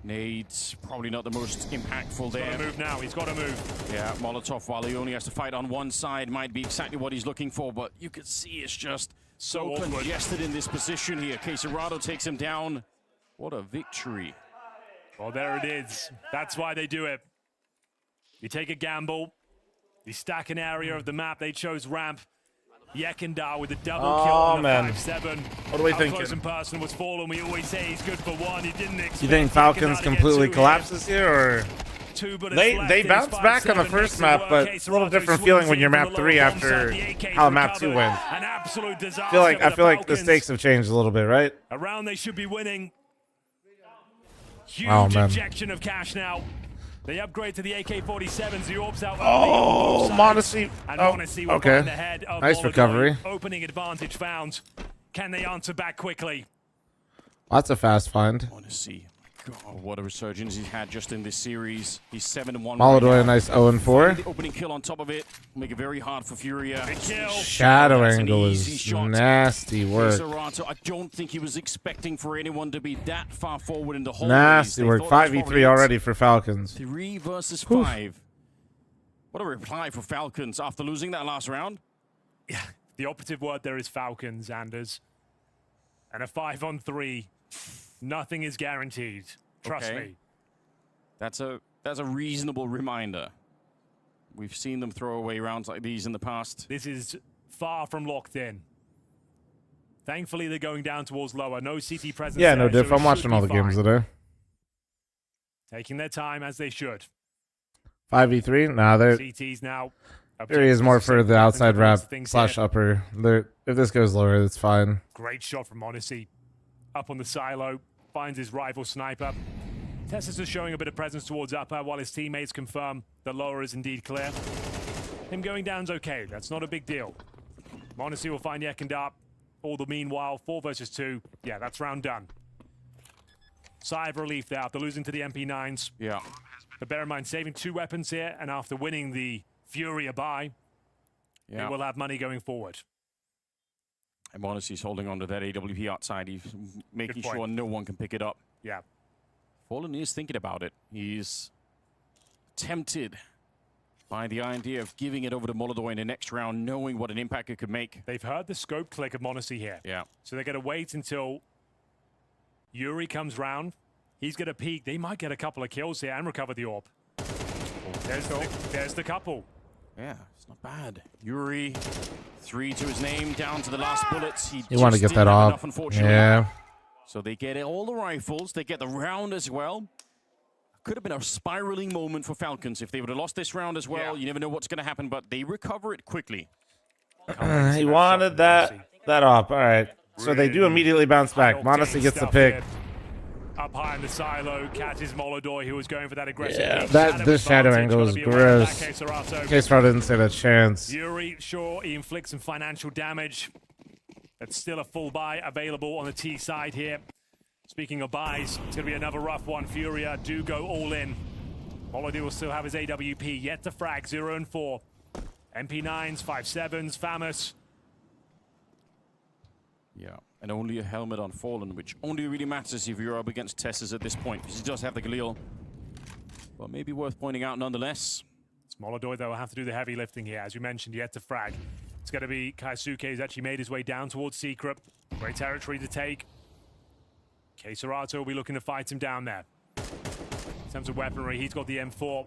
Speaker 3: Nades, probably not the most impactful there.
Speaker 2: He's got to move now. He's got to move.
Speaker 3: Yeah, Molotov, while he only has to fight on one side, might be exactly what he's looking for, but you can see it's just so congested in this position here. fl0m takes him down. What a victory.
Speaker 2: Well, there it is. That's why they do it. You take a gamble. You stack an area of the map. They chose ramp. Yekindar with a double kill on the 5-7.
Speaker 1: What are we thinking?
Speaker 2: Close in person was Fallen. We always say he's good for one. He didn't expect
Speaker 1: You think Falcons
Speaker 2: Yekindar
Speaker 1: completely
Speaker 2: to
Speaker 1: collapses here, or they bounced back on the first map, but it's a little different feeling when you're map 3 after how map 2 went.
Speaker 2: An absolute disaster.
Speaker 1: I feel like the stakes have changed a little bit, right?
Speaker 2: A round they should be winning. Huge
Speaker 1: Oh, man.
Speaker 2: injection of cash now. They upgrade to the AK-47s. The orbs out.
Speaker 1: Oh, Modesty.
Speaker 2: And
Speaker 1: Oh,
Speaker 2: Modesty will
Speaker 1: okay.
Speaker 2: find the head of
Speaker 1: Nice
Speaker 2: Molotov.
Speaker 1: recovery.
Speaker 2: Opening advantage found. Can they answer back quickly?
Speaker 1: That's a fast find.
Speaker 3: Modesty. God, what a resurgence he's had just in this series. He's 7-1.
Speaker 1: Molotov, a nice 0-4.
Speaker 3: The opening kill on top of it. Make it very hard for Furia.
Speaker 1: Shadow angle is nasty work.
Speaker 3: fl0m, I don't think he was expecting for anyone to be that far forward in the whole
Speaker 1: Nasty work. 5v3 already for Falcons.
Speaker 3: 3 versus 5. What a reply for Falcons after losing that last round.
Speaker 2: Yeah, the operative word there is Falcons, Anders. And a 5-on-3. Nothing is guaranteed. Trust me.
Speaker 3: That's a reasonable reminder. We've seen them throw away rounds like these in the past.
Speaker 2: This is far from locked in. Thankfully, they're going down towards lower. No CT presence.
Speaker 1: Yeah, no
Speaker 2: there,
Speaker 1: diff.
Speaker 2: so
Speaker 1: I'm watching all the games today.
Speaker 2: Taking their time as they should.
Speaker 1: 5v3? Nah, they're...
Speaker 2: CT's now.
Speaker 1: Fury is more for the outside wrap / upper. If this goes lower, it's fine.
Speaker 2: Great shot from Odyssey. Up on the silo. Finds his rival sniper. Tessus is showing a bit of presence towards upper while his teammates confirm the lower is indeed clear. Him going down's okay. That's not a big deal. Monacy will find Yekindar. All the meanwhile, 4 versus 2. Yeah, that's round done. Sigh of relief there after losing to the MP9s.
Speaker 3: Yeah.
Speaker 2: But bear in mind, saving 2 weapons here, and after winning the Furia buy, they will have money going forward.
Speaker 3: And Monacy's holding on to that AWP outside. He's making sure no one can pick it up.
Speaker 2: Yeah.
Speaker 3: Fallen is thinking about it. He's tempted by the idea of giving it over to Molotov in the next round, knowing what an impact it could make.
Speaker 2: They've heard the scope click of Monacy here.
Speaker 3: Yeah.
Speaker 2: So they're going to wait until Yuri comes round. He's going to peek. They might get a couple of kills here and recover the orb. There's the couple.
Speaker 3: Yeah, it's not bad. Yuri, 3 to his name, down to the last bullets.
Speaker 1: You want to get that off. Yeah.
Speaker 3: So they get all the rifles. They get the round as well. Could have been a spiraling moment for Falcons if they would have lost this round as well. You never know what's going to happen, but they recover it quickly.
Speaker 1: He wanted that op. All right. So they do immediately bounce back. Modesty gets the pick.
Speaker 2: Up high in the silo, catches Molodoi, who was going for that aggressive.
Speaker 1: Yeah, this shadow angle is gross. fl0m didn't stand a chance.
Speaker 2: Yuri, sure, he inflicts some financial damage. But still a full buy available on the T side here. Speaking of buys, it's going to be another rough one. Furia do go all in. Molodoi will still have his AWP, yet to frag, 0 and 4. MP9s, 5.7s, FAMUS.
Speaker 3: Yeah, and only a helmet on Fallen, which only really matters if you're up against Tessus at this point, because he does have the Galil. But maybe worth pointing out nonetheless.
Speaker 2: It's Molodoi, though, will have to do the heavy lifting here. As you mentioned, yet to frag. It's going to be Kaisuke, who's actually made his way down towards Secret. Great territory to take. fl0m will be looking to fight him down there. In terms of weaponry, he's got the M4.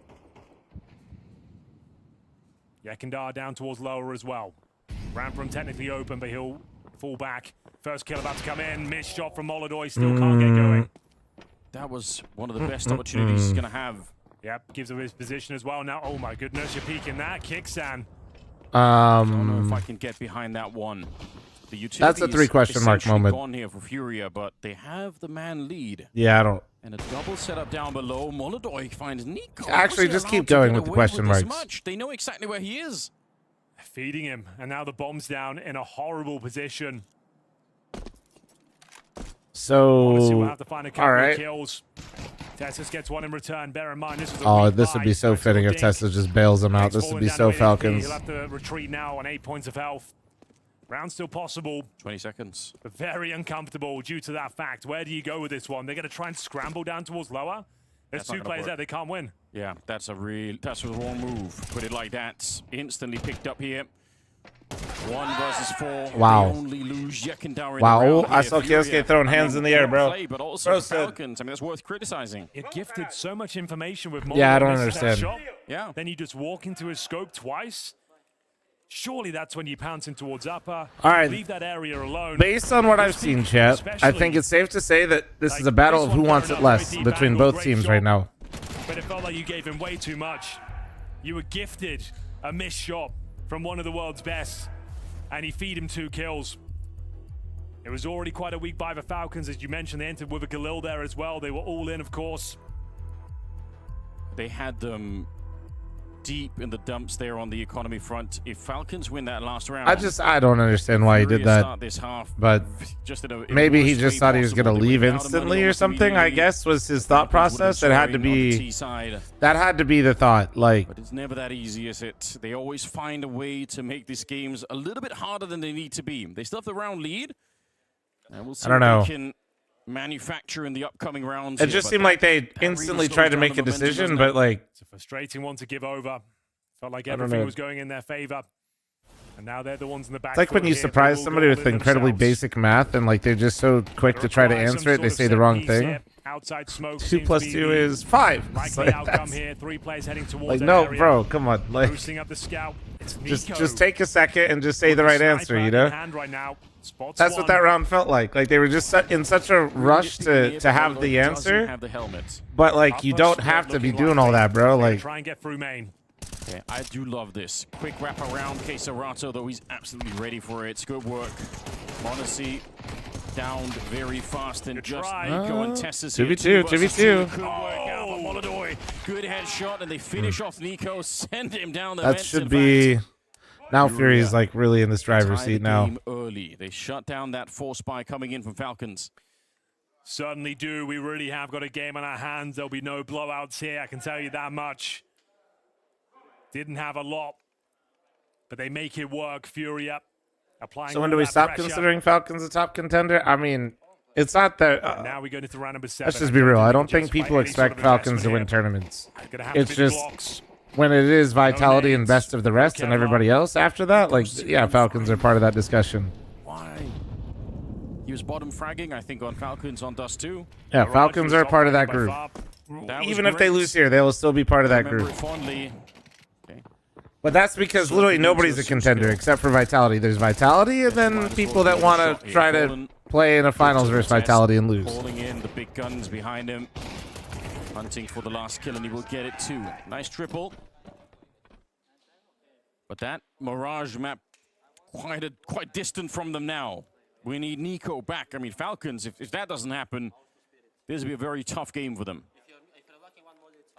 Speaker 2: Yekindar down towards lower as well. Ramp room technically open, but he'll fall back. First kill about to come in. Missed shot from Molodoi. Still can't get going.
Speaker 3: That was one of the best opportunities he's going to have.
Speaker 2: Yep, gives him his position as well. Now, oh my goodness, you're peeking that. Kicksan.
Speaker 3: I don't know if I can get behind that one. The
Speaker 1: That's a 3 question mark moment.
Speaker 3: Gone here for Furia, but they have the man lead.
Speaker 1: Yeah, I don't.
Speaker 3: And a double setup down below. Molodoi finds Nico.
Speaker 1: Actually, just keep going with the question marks.
Speaker 3: They know exactly where he is.
Speaker 2: Feeding him, and now the bomb's down in a horrible position.
Speaker 1: So,
Speaker 2: we'll have to find a couple
Speaker 1: of
Speaker 2: kills. Tessus gets one in return. Bear in mind, this was
Speaker 1: a this would be so fitting if Tessus just bails him out. This would be so Falcons.
Speaker 2: He'll have to retreat now on 8 points of health. Round still possible.
Speaker 3: 20 seconds.
Speaker 2: But very uncomfortable due to that fact. Where do you go with this one? They're going to try and scramble down towards lower. There's
Speaker 3: That's not
Speaker 2: two
Speaker 3: gonna
Speaker 2: players
Speaker 3: work.
Speaker 2: there. They can't win.
Speaker 3: Yeah, that's a wrong move. Put it like that. Instantly picked up here. 1 versus 4.
Speaker 1: Wow.
Speaker 3: They only lose Yekindar in
Speaker 1: Wow.
Speaker 3: the round
Speaker 1: I
Speaker 3: here.
Speaker 1: saw
Speaker 3: Furia,
Speaker 1: Kiosuke throwing hands in the air, bro.
Speaker 3: Play, but also
Speaker 1: Bro
Speaker 3: the
Speaker 1: said-
Speaker 3: Falcons. I mean, that's worth criticizing.
Speaker 2: It gifted so much information with
Speaker 1: Yeah, I don't
Speaker 2: misses that
Speaker 1: understand.
Speaker 2: shot.
Speaker 3: Yeah.
Speaker 2: Then you just walk into his scope twice. Surely that's when you pounce in towards upper.
Speaker 1: All right.
Speaker 2: Leave that area alone.
Speaker 1: Based on what I've seen, chat, I think it's safe to say that this is a battle of who wants it less between both teams right now.
Speaker 2: But it felt like you gave him way too much. You were gifted a missed shot from one of the world's best, and he feed him 2 kills. It was already quite a weak buy for Falcons, as you mentioned. They entered with a Galil there as well. They were all in, of course.
Speaker 3: They had them deep in the dumps there on the economy front. If Falcons win that last round,
Speaker 1: I don't understand why he did
Speaker 3: Furia
Speaker 1: that.
Speaker 3: start this half
Speaker 1: But
Speaker 3: just in a
Speaker 1: maybe he
Speaker 3: worst
Speaker 1: just
Speaker 3: way
Speaker 1: thought he was
Speaker 3: possible.
Speaker 1: gonna
Speaker 3: They
Speaker 1: leave
Speaker 3: went down the
Speaker 1: instantly
Speaker 3: money
Speaker 1: or
Speaker 3: almost
Speaker 1: something, I
Speaker 3: immediately.
Speaker 1: guess was his thought process. It had to be
Speaker 3: T-side.
Speaker 1: that had to be the thought. Like,
Speaker 3: But it's never that easy, is it? They always find a way to make these games a little bit harder than they need to be. They still have the round lead. And we'll see
Speaker 1: I don't
Speaker 3: what
Speaker 1: know.
Speaker 3: they can manufacture in the upcoming rounds.
Speaker 1: it
Speaker 3: here,
Speaker 1: just
Speaker 3: but
Speaker 1: seemed
Speaker 3: that-
Speaker 1: like they
Speaker 3: that really
Speaker 1: instantly
Speaker 3: slows
Speaker 1: tried to
Speaker 3: down
Speaker 1: make
Speaker 3: the
Speaker 1: a
Speaker 3: momentum,
Speaker 1: decision,
Speaker 3: doesn't
Speaker 1: but
Speaker 3: it?
Speaker 1: like,
Speaker 2: It's a frustrating one to give over. Felt like
Speaker 1: I don't
Speaker 2: everything
Speaker 1: know.
Speaker 2: was going in their favor. And now they're the ones in the back.
Speaker 1: it's like when you surprise somebody with incredibly basic math and like they're just so quick to try to answer it, they say the wrong thing.
Speaker 2: Outside smoke.
Speaker 1: 2 plus 2 is 5. It's
Speaker 2: Likely
Speaker 1: like,
Speaker 2: outcome
Speaker 1: that's-
Speaker 2: here. 3 players heading towards
Speaker 1: like,
Speaker 2: that
Speaker 1: no,
Speaker 2: area.
Speaker 1: bro, come on. Like,
Speaker 2: Boosting up the scout. It's
Speaker 1: just
Speaker 2: Nico.
Speaker 1: take a second and just say the right answer, you know?
Speaker 2: Hand right now. Spots
Speaker 1: That's
Speaker 2: one.
Speaker 1: what that round felt like. Like they were just in such a rush to have the answer.
Speaker 3: Have the helmet.
Speaker 1: But like you don't have to be doing all that, bro. Like
Speaker 2: Try and get through main.
Speaker 3: Yeah, I do love this. Quick wrap around Quesarato, though he's absolutely ready for it. It's good work. Monacy downed very fast and just Nico and Tessa's here.
Speaker 1: 2v2, 2v2.
Speaker 3: Good work out by Molodoi. Good headshot, and they finish off Nico, send him down the
Speaker 1: that
Speaker 3: vents,
Speaker 1: should
Speaker 3: in
Speaker 1: be.
Speaker 3: fact.
Speaker 1: Now Fury's like really in this driver's
Speaker 3: Tie
Speaker 1: seat
Speaker 3: the
Speaker 1: now.
Speaker 3: game early. They shut down that force spy coming in from Falcons.
Speaker 2: Certainly do. We really have got a game on our hands. There'll be no blowouts here. I can tell you that much. Didn't have a lot, but they make it work. Furia applying.
Speaker 1: So when
Speaker 2: all
Speaker 1: do we
Speaker 2: that
Speaker 1: stop
Speaker 2: pressure.
Speaker 1: considering Falcons a top contender? I mean, it's not that.
Speaker 2: Now we go into round number 7.
Speaker 1: Let's just be real. I don't think people expect Falcons to win tournaments. It's just when it is Vitality and best of the rest and everybody else after that, like, yeah, Falcons are part of that discussion.
Speaker 3: Why? He was bottom fragging, I think, on Falcons on Dust 2.
Speaker 1: Yeah, Falcons are a part of that group.
Speaker 3: That was
Speaker 1: Even if they
Speaker 3: great.
Speaker 1: lose here, they will still be part of
Speaker 3: I
Speaker 1: that
Speaker 3: remember
Speaker 1: group.
Speaker 3: it fondly. Okay.
Speaker 1: But that's because literally nobody's a contender except for Vitality. There's Vitality and then people that want to try to play in a finals versus Vitality and lose.
Speaker 3: Calling in the big guns behind him. Hunting for the last kill, and he will get it too. Nice triple. But that Mirage map quite distant from them now. We need Nico back. I mean, Falcons, if that doesn't happen, this will be a very tough game for them.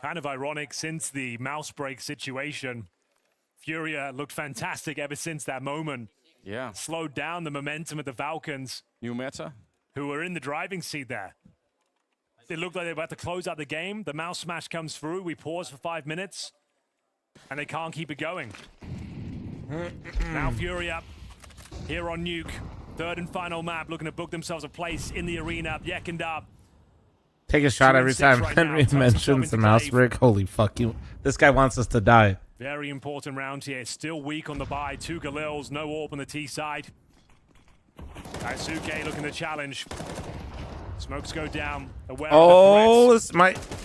Speaker 2: Kind of ironic since the mouse break situation. Furia looked fantastic ever since that moment.
Speaker 3: Yeah.
Speaker 2: Slowed down the momentum of the Falcons.
Speaker 3: New meta.
Speaker 2: Who were in the driving seat there. It looked like they were about to close out the game. The mouse smash comes through. We pause for 5 minutes. And they can't keep it going. Now Furia here on Nuke. 3rd and final map, looking to book themselves a place in the arena. Yekindar.
Speaker 1: Take a shot every
Speaker 2: 2-6
Speaker 1: time
Speaker 2: right
Speaker 1: Henry
Speaker 2: now.
Speaker 1: mentions the mouse break. Holy fuck you. This guy wants us to die.
Speaker 2: Very important round here. Still weak on the buy. 2 Galils, no AWP on the T side. Daisuke looking to challenge. Smokes go down. Aware
Speaker 1: Oh,
Speaker 2: of
Speaker 1: this might.
Speaker 2: the threats.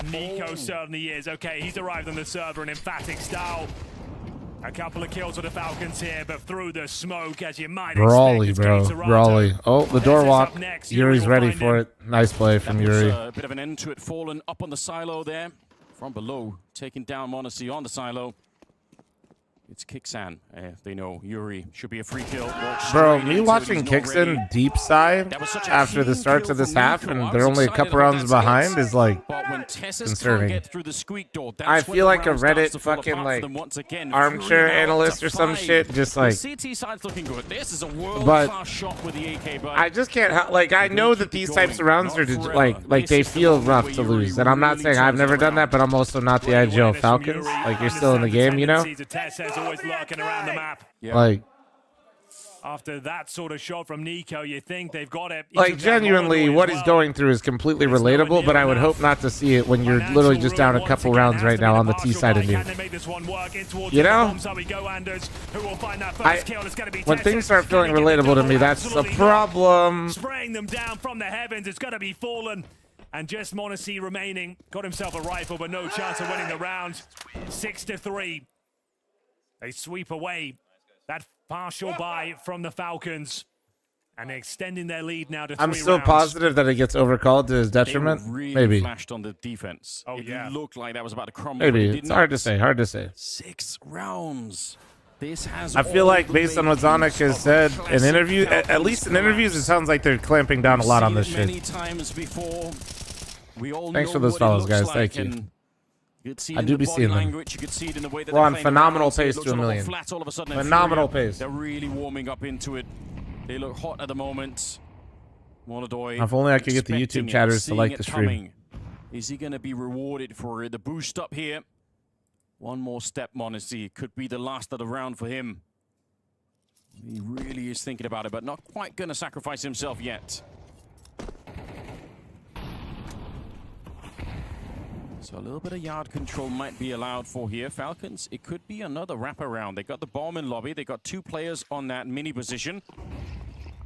Speaker 2: And Nico certainly is. Okay, he's arrived on the server in emphatic style. A couple of kills for the Falcons here, but through the smoke, as you might
Speaker 1: Brawly,
Speaker 2: expect.
Speaker 1: bro.
Speaker 2: it's Quesarato.
Speaker 1: Brawly. Oh, the door walk.
Speaker 2: up next.
Speaker 1: Yuri's
Speaker 2: Yuri will
Speaker 1: ready
Speaker 2: find
Speaker 1: for
Speaker 2: him.
Speaker 1: it. Nice play from
Speaker 3: That was
Speaker 1: Yuri.
Speaker 3: a bit of an end to it. Fallen up on the silo there. From below, taking down Monacy on the silo. It's Kixan. They know Yuri should be a free kill. Walks
Speaker 1: Bro,
Speaker 3: straight
Speaker 1: me
Speaker 3: into it.
Speaker 1: watching
Speaker 3: He's not ready.
Speaker 1: Kixon deep side
Speaker 3: That was such a
Speaker 1: after the
Speaker 3: clean
Speaker 1: start
Speaker 3: kill
Speaker 1: to this
Speaker 3: from
Speaker 1: half
Speaker 3: Nico.
Speaker 1: and
Speaker 3: I
Speaker 1: they're
Speaker 3: was
Speaker 1: only a
Speaker 3: excited
Speaker 1: couple
Speaker 3: about
Speaker 1: rounds
Speaker 3: that
Speaker 1: behind
Speaker 3: skills.
Speaker 1: is like
Speaker 3: But when Tessa's can't
Speaker 1: concerning.
Speaker 3: get through the squeak door, that's
Speaker 1: I
Speaker 3: when
Speaker 1: feel
Speaker 3: the
Speaker 1: like a
Speaker 3: round starts
Speaker 1: Reddit
Speaker 3: to fall
Speaker 1: fucking
Speaker 3: apart for
Speaker 1: like
Speaker 3: them once again.
Speaker 1: armchair
Speaker 3: Fury now
Speaker 1: analyst
Speaker 3: to
Speaker 1: or some
Speaker 3: 5.
Speaker 1: shit. Just
Speaker 3: The
Speaker 1: like,
Speaker 3: CT side's looking good. This is a
Speaker 1: but
Speaker 3: world-class shot with the AK, but
Speaker 1: I just can't. Like, I know that these types of rounds are like they feel rough to lose, and I'm not saying I've never done that, but I'm also not the IGL Falcons. Like, you're still in the game, you know.
Speaker 2: Tess always lurking around the map.
Speaker 1: Like,
Speaker 2: After that sort of shot from Nico, you think they've got it.
Speaker 1: Like, genuinely, what he's going through is completely relatable, but I would hope not to see it when you're literally just down a couple rounds right now on the T side of Nuke. You know? When things start feeling relatable to me, that's the problem.
Speaker 2: Spraying them down from the heavens. It's going to be Fallen. And just m0NESY remaining. Got himself a rifle, but no chance of winning the round. 6-3. They sweep away that partial buy from the Falcons. And extending their lead now to 3
Speaker 1: I'm still
Speaker 2: rounds.
Speaker 1: positive that it gets overcalled to his detriment.
Speaker 3: They were really
Speaker 1: Maybe.
Speaker 3: flashed on the defense.
Speaker 2: Oh,
Speaker 3: It looked like that was about to crumble.
Speaker 1: Maybe.
Speaker 3: but it
Speaker 1: It's
Speaker 3: did
Speaker 1: hard
Speaker 3: not.
Speaker 1: to say. Hard to say.
Speaker 3: 6 rounds. This has
Speaker 1: I feel
Speaker 3: all
Speaker 1: like
Speaker 3: the
Speaker 1: based on what
Speaker 3: makings
Speaker 1: Zonic has
Speaker 3: of a
Speaker 1: said in
Speaker 3: classic
Speaker 1: interviews, at
Speaker 3: Falcons
Speaker 1: least in interviews, it sounds like they're clamping down a
Speaker 3: We've
Speaker 1: lot on
Speaker 3: seen
Speaker 1: this
Speaker 3: it
Speaker 1: shit.
Speaker 3: many times before. We all
Speaker 1: Thanks
Speaker 3: know
Speaker 1: for those
Speaker 3: what it
Speaker 1: follows,
Speaker 3: looks
Speaker 1: guys.
Speaker 3: like,
Speaker 1: Thank you.
Speaker 3: and you could see it
Speaker 1: I
Speaker 3: in
Speaker 1: do
Speaker 3: the
Speaker 1: be
Speaker 3: body
Speaker 1: seeing them.
Speaker 3: language. You could see it in the way that
Speaker 1: We're
Speaker 3: they're
Speaker 1: on
Speaker 3: playing
Speaker 1: phenomenal
Speaker 3: around, so it
Speaker 1: pace
Speaker 3: looks
Speaker 1: to a
Speaker 3: a little
Speaker 1: million.
Speaker 3: flat all of a sudden, and
Speaker 1: Phenomenal
Speaker 3: Furia,
Speaker 1: pace.
Speaker 3: They're really warming up into it. They look hot at the moment. Molodoy,
Speaker 1: If only I could get the
Speaker 3: expecting
Speaker 1: YouTube
Speaker 3: it,
Speaker 1: chatters to
Speaker 3: seeing
Speaker 1: like
Speaker 3: it
Speaker 1: the stream.
Speaker 3: coming. Is he going to be rewarded for the boost up here? One more step, m0NESY. Could be the last of the round for him. He really is thinking about it, but not quite going to sacrifice himself yet. So a little bit of yard control might be allowed for here. Falcons, it could be another wraparound. They got the bomb in lobby. They got 2 players on that mini position.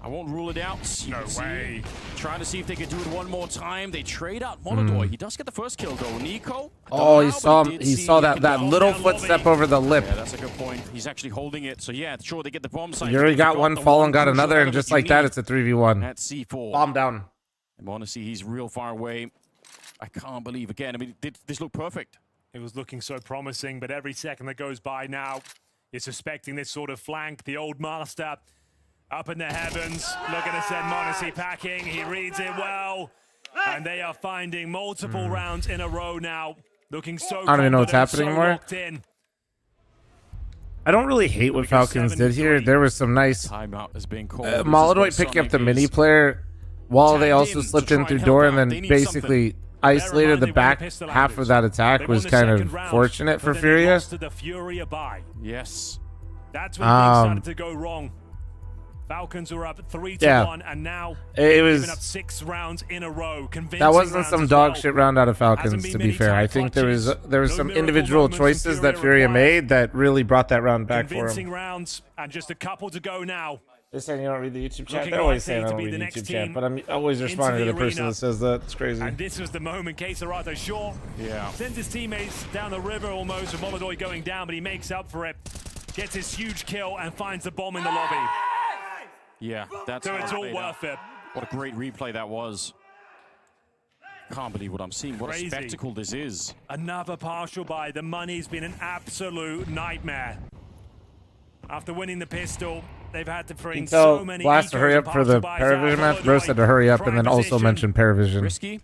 Speaker 3: I won't rule it out. You
Speaker 2: No
Speaker 3: can see
Speaker 2: way.
Speaker 3: Trying to see if they could do it one more time. They trade out Molodoy. He does get the first kill though. Nico.
Speaker 1: Oh, he saw him. He saw that little footstep over the lip.
Speaker 3: Yeah, that's a good point. He's actually holding it. So yeah, sure, they get the bomb site.
Speaker 1: Yuri got one,
Speaker 3: the
Speaker 1: Fallen got
Speaker 3: crucial
Speaker 1: another, and
Speaker 3: element
Speaker 1: just
Speaker 3: you
Speaker 1: like that,
Speaker 3: need.
Speaker 1: it's a 3v1.
Speaker 3: At C4.
Speaker 1: Bomb down.
Speaker 3: And m0NESY, he's real far away. I can't believe again. I mean, this looked perfect.
Speaker 2: It was looking so promising, but every second that goes by now, you're suspecting this sort of flank. The old master up in the heavens, looking to send m0NESY packing. He reads it well, and they are finding multiple rounds in a row now. Looking so
Speaker 1: I don't even know what's
Speaker 2: confident,
Speaker 1: happening
Speaker 2: so
Speaker 1: anymore.
Speaker 2: locked in.
Speaker 1: I don't really hate what Falcons did here. There was some nice
Speaker 3: Timeout is being called.
Speaker 1: Molodoy picking up the mini player while they also slipped in through door and then basically isolated the back half of that attack was kind of fortunate for Furia.
Speaker 2: To the Furia buy.
Speaker 3: Yes.
Speaker 2: That's when things started to go wrong. Falcons were up 3-1, and now
Speaker 1: it was
Speaker 2: giving up 6 rounds in a row.
Speaker 1: That wasn't some dog shit round out of Falcons, to be fair. I think there was some individual choices that Furia made that really brought that round back for
Speaker 2: Convincing
Speaker 1: him.
Speaker 2: rounds, and just a couple to go now.
Speaker 1: They're saying you don't read the YouTube chat.
Speaker 2: Looking
Speaker 1: They're always
Speaker 2: likely
Speaker 1: saying I
Speaker 2: to
Speaker 1: don't
Speaker 2: be
Speaker 1: read
Speaker 2: the
Speaker 1: the
Speaker 2: next
Speaker 1: YouTube chat,
Speaker 2: team
Speaker 1: but I'm always responding to
Speaker 2: into
Speaker 1: the
Speaker 2: the
Speaker 1: person
Speaker 2: arena.
Speaker 1: that says that. It's crazy.
Speaker 2: And this was the moment. Queserato, sure, sends his teammates down the river almost with Molodoy going down, but he makes up for it. Gets his huge kill and finds the bomb in the lobby.
Speaker 3: Yeah, that's
Speaker 2: So
Speaker 3: how
Speaker 2: it's all
Speaker 3: played out.
Speaker 2: worth it.
Speaker 3: What a great replay that was. Can't believe what I'm seeing. What
Speaker 2: Crazy.
Speaker 3: a spectacle this is.
Speaker 2: Another partial buy. The money's been an absolute nightmare. After winning the pistol, they've had to bring
Speaker 1: Tell
Speaker 2: so many
Speaker 1: Blast to hurry up for the Paravision match. Bro said to hurry up and then also mention Paravision.
Speaker 3: Risky.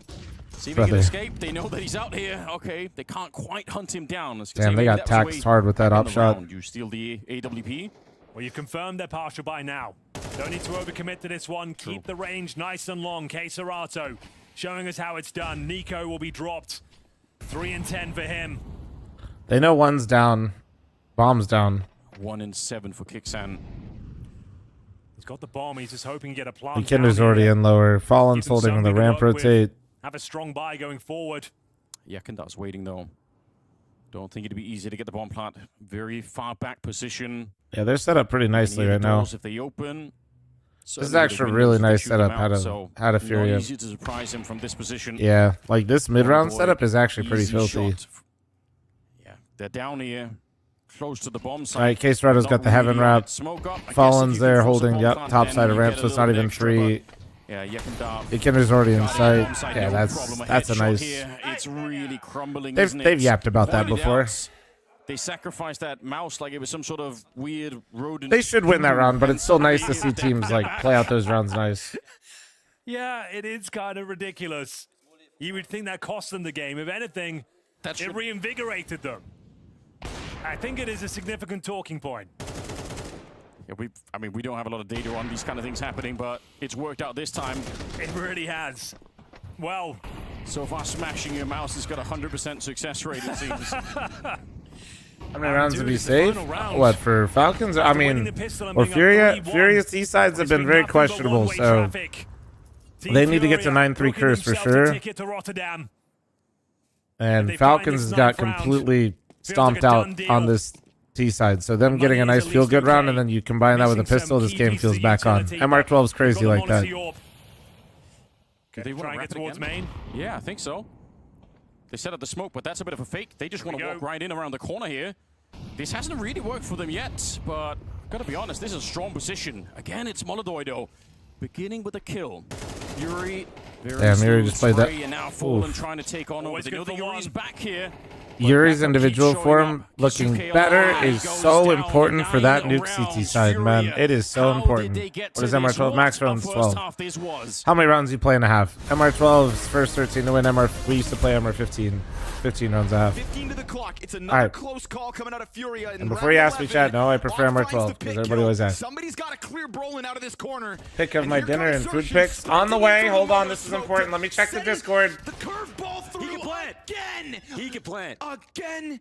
Speaker 3: See if he can escape. They know that he's out here. Okay, they can't quite hunt him down.
Speaker 1: Damn, they got taxed hard with that op shot.
Speaker 3: You steal the AWP.
Speaker 2: Well, you've confirmed their partial buy now. Don't need to overcommit to this one. Keep the range nice and long. Queserato showing us how it's done. Nico will be dropped. 3 and 10 for him.
Speaker 1: They know one's down. Bomb's down.
Speaker 3: 1 and 7 for Kixan.
Speaker 2: He's got the bomb. He's just hoping to get a plant.
Speaker 1: Weekender's already in lower. Fallen's holding the ramp rotate.
Speaker 2: Have a strong buy going forward.
Speaker 3: Yakendar's waiting though. Don't think it'd be easy to get the bomb plant. Very far back position.
Speaker 1: Yeah, they're set up pretty nicely right now.
Speaker 3: If they open.
Speaker 1: This is actually a really nice setup. How to Furia.
Speaker 3: Not easy to surprise him from this position.
Speaker 1: Yeah, like this mid-round
Speaker 3: boy,
Speaker 1: setup is actually pretty
Speaker 3: easy
Speaker 1: filthy.
Speaker 3: shot. Yeah, they're down here, close to the bomb site.
Speaker 1: All right, Queserado's got the heaven wrap. Fallen's there holding the top side of ramp, so it's not even free.
Speaker 3: Yeah, Yakendar.
Speaker 1: Weekender's already in sight. Yeah, that's a nice.
Speaker 3: It's really crumbling.
Speaker 1: They've yapped about that before.
Speaker 3: They sacrificed that mouse like it was some sort of weird rodent.
Speaker 1: They should win that round, but it's still nice to see teams like play out those rounds nice.
Speaker 2: Yeah, it is kind of ridiculous. You would think that cost them the game. If anything, it reinvigorated them. I think it is a significant talking point.
Speaker 3: Yeah, I mean, we don't have a lot of data on these kind of things happening, but it's worked out this time.
Speaker 2: It really has. Well,
Speaker 3: so far smashing your mouse has got 100% success rate, it seems.
Speaker 1: How many rounds to be safe? What, for Falcons? I mean, or Furia? Furia's T-sides have been very questionable, so they need to get to 9-3 curse for sure. And Falcons has got completely stomped out on this T-side, so them getting a nice feel-good round, and then you combine that with a pistol, this game feels back on. MR12 is crazy like that.
Speaker 3: Do they want to get towards main? Yeah, I think so. They set up the smoke, but that's a bit of a fake. They just want to walk right in around the corner here. This hasn't really worked for them yet, but gotta be honest, this is a strong position. Again, it's Molodoi though, beginning with a kill. Yuri,
Speaker 1: Yuri just played that.
Speaker 3: And now Fallen trying to take on over. They know that Yuri's back here.
Speaker 1: Yuri's individual form looking better is so important for that Nuke CT side, man. It is so important. What is MR12? Max rounds 12. How many rounds do you play in a half? MR12's first 13 to win. We used to play MR15. 15 rounds a half.
Speaker 6: 15 to the clock. It's another close call coming out of Furia.
Speaker 1: And before you ask me, chat, no, I prefer MR12 because everybody always asks.
Speaker 6: Somebody's got to clear Brolin out of this corner.
Speaker 1: Pick of my dinner and food picks on the way. Hold on, this is important. Let me check the Discord.
Speaker 6: The curveball through. He can plant again.
Speaker 14: He can plant
Speaker 6: again.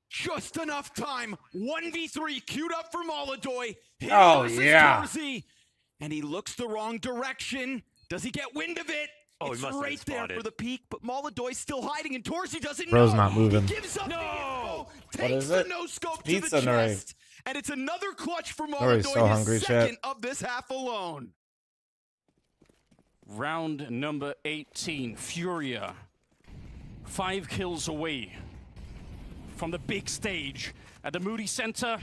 Speaker 6: Just enough time. 1v3 queued up for Molodoi.
Speaker 1: Oh yeah.
Speaker 6: Jersey, and he looks the wrong direction. Does he get wind of it?
Speaker 14: Oh,
Speaker 6: it's
Speaker 14: he must
Speaker 6: right there for the peak, but Molodoi's still hiding, and Torsey doesn't
Speaker 1: Bro's
Speaker 6: know.
Speaker 1: not moving.
Speaker 6: He gives up the info,
Speaker 1: What is it?
Speaker 6: no-scope
Speaker 1: Pizza,
Speaker 6: to the
Speaker 1: Nuri.
Speaker 6: chest, and it's another clutch for
Speaker 1: Nuri's
Speaker 6: Molodoi,
Speaker 1: so
Speaker 6: his
Speaker 1: hungry,
Speaker 6: second
Speaker 1: chat.
Speaker 6: of this half alone.
Speaker 3: Round number 18, Furia. 5 kills away from the big stage at the Moody Center.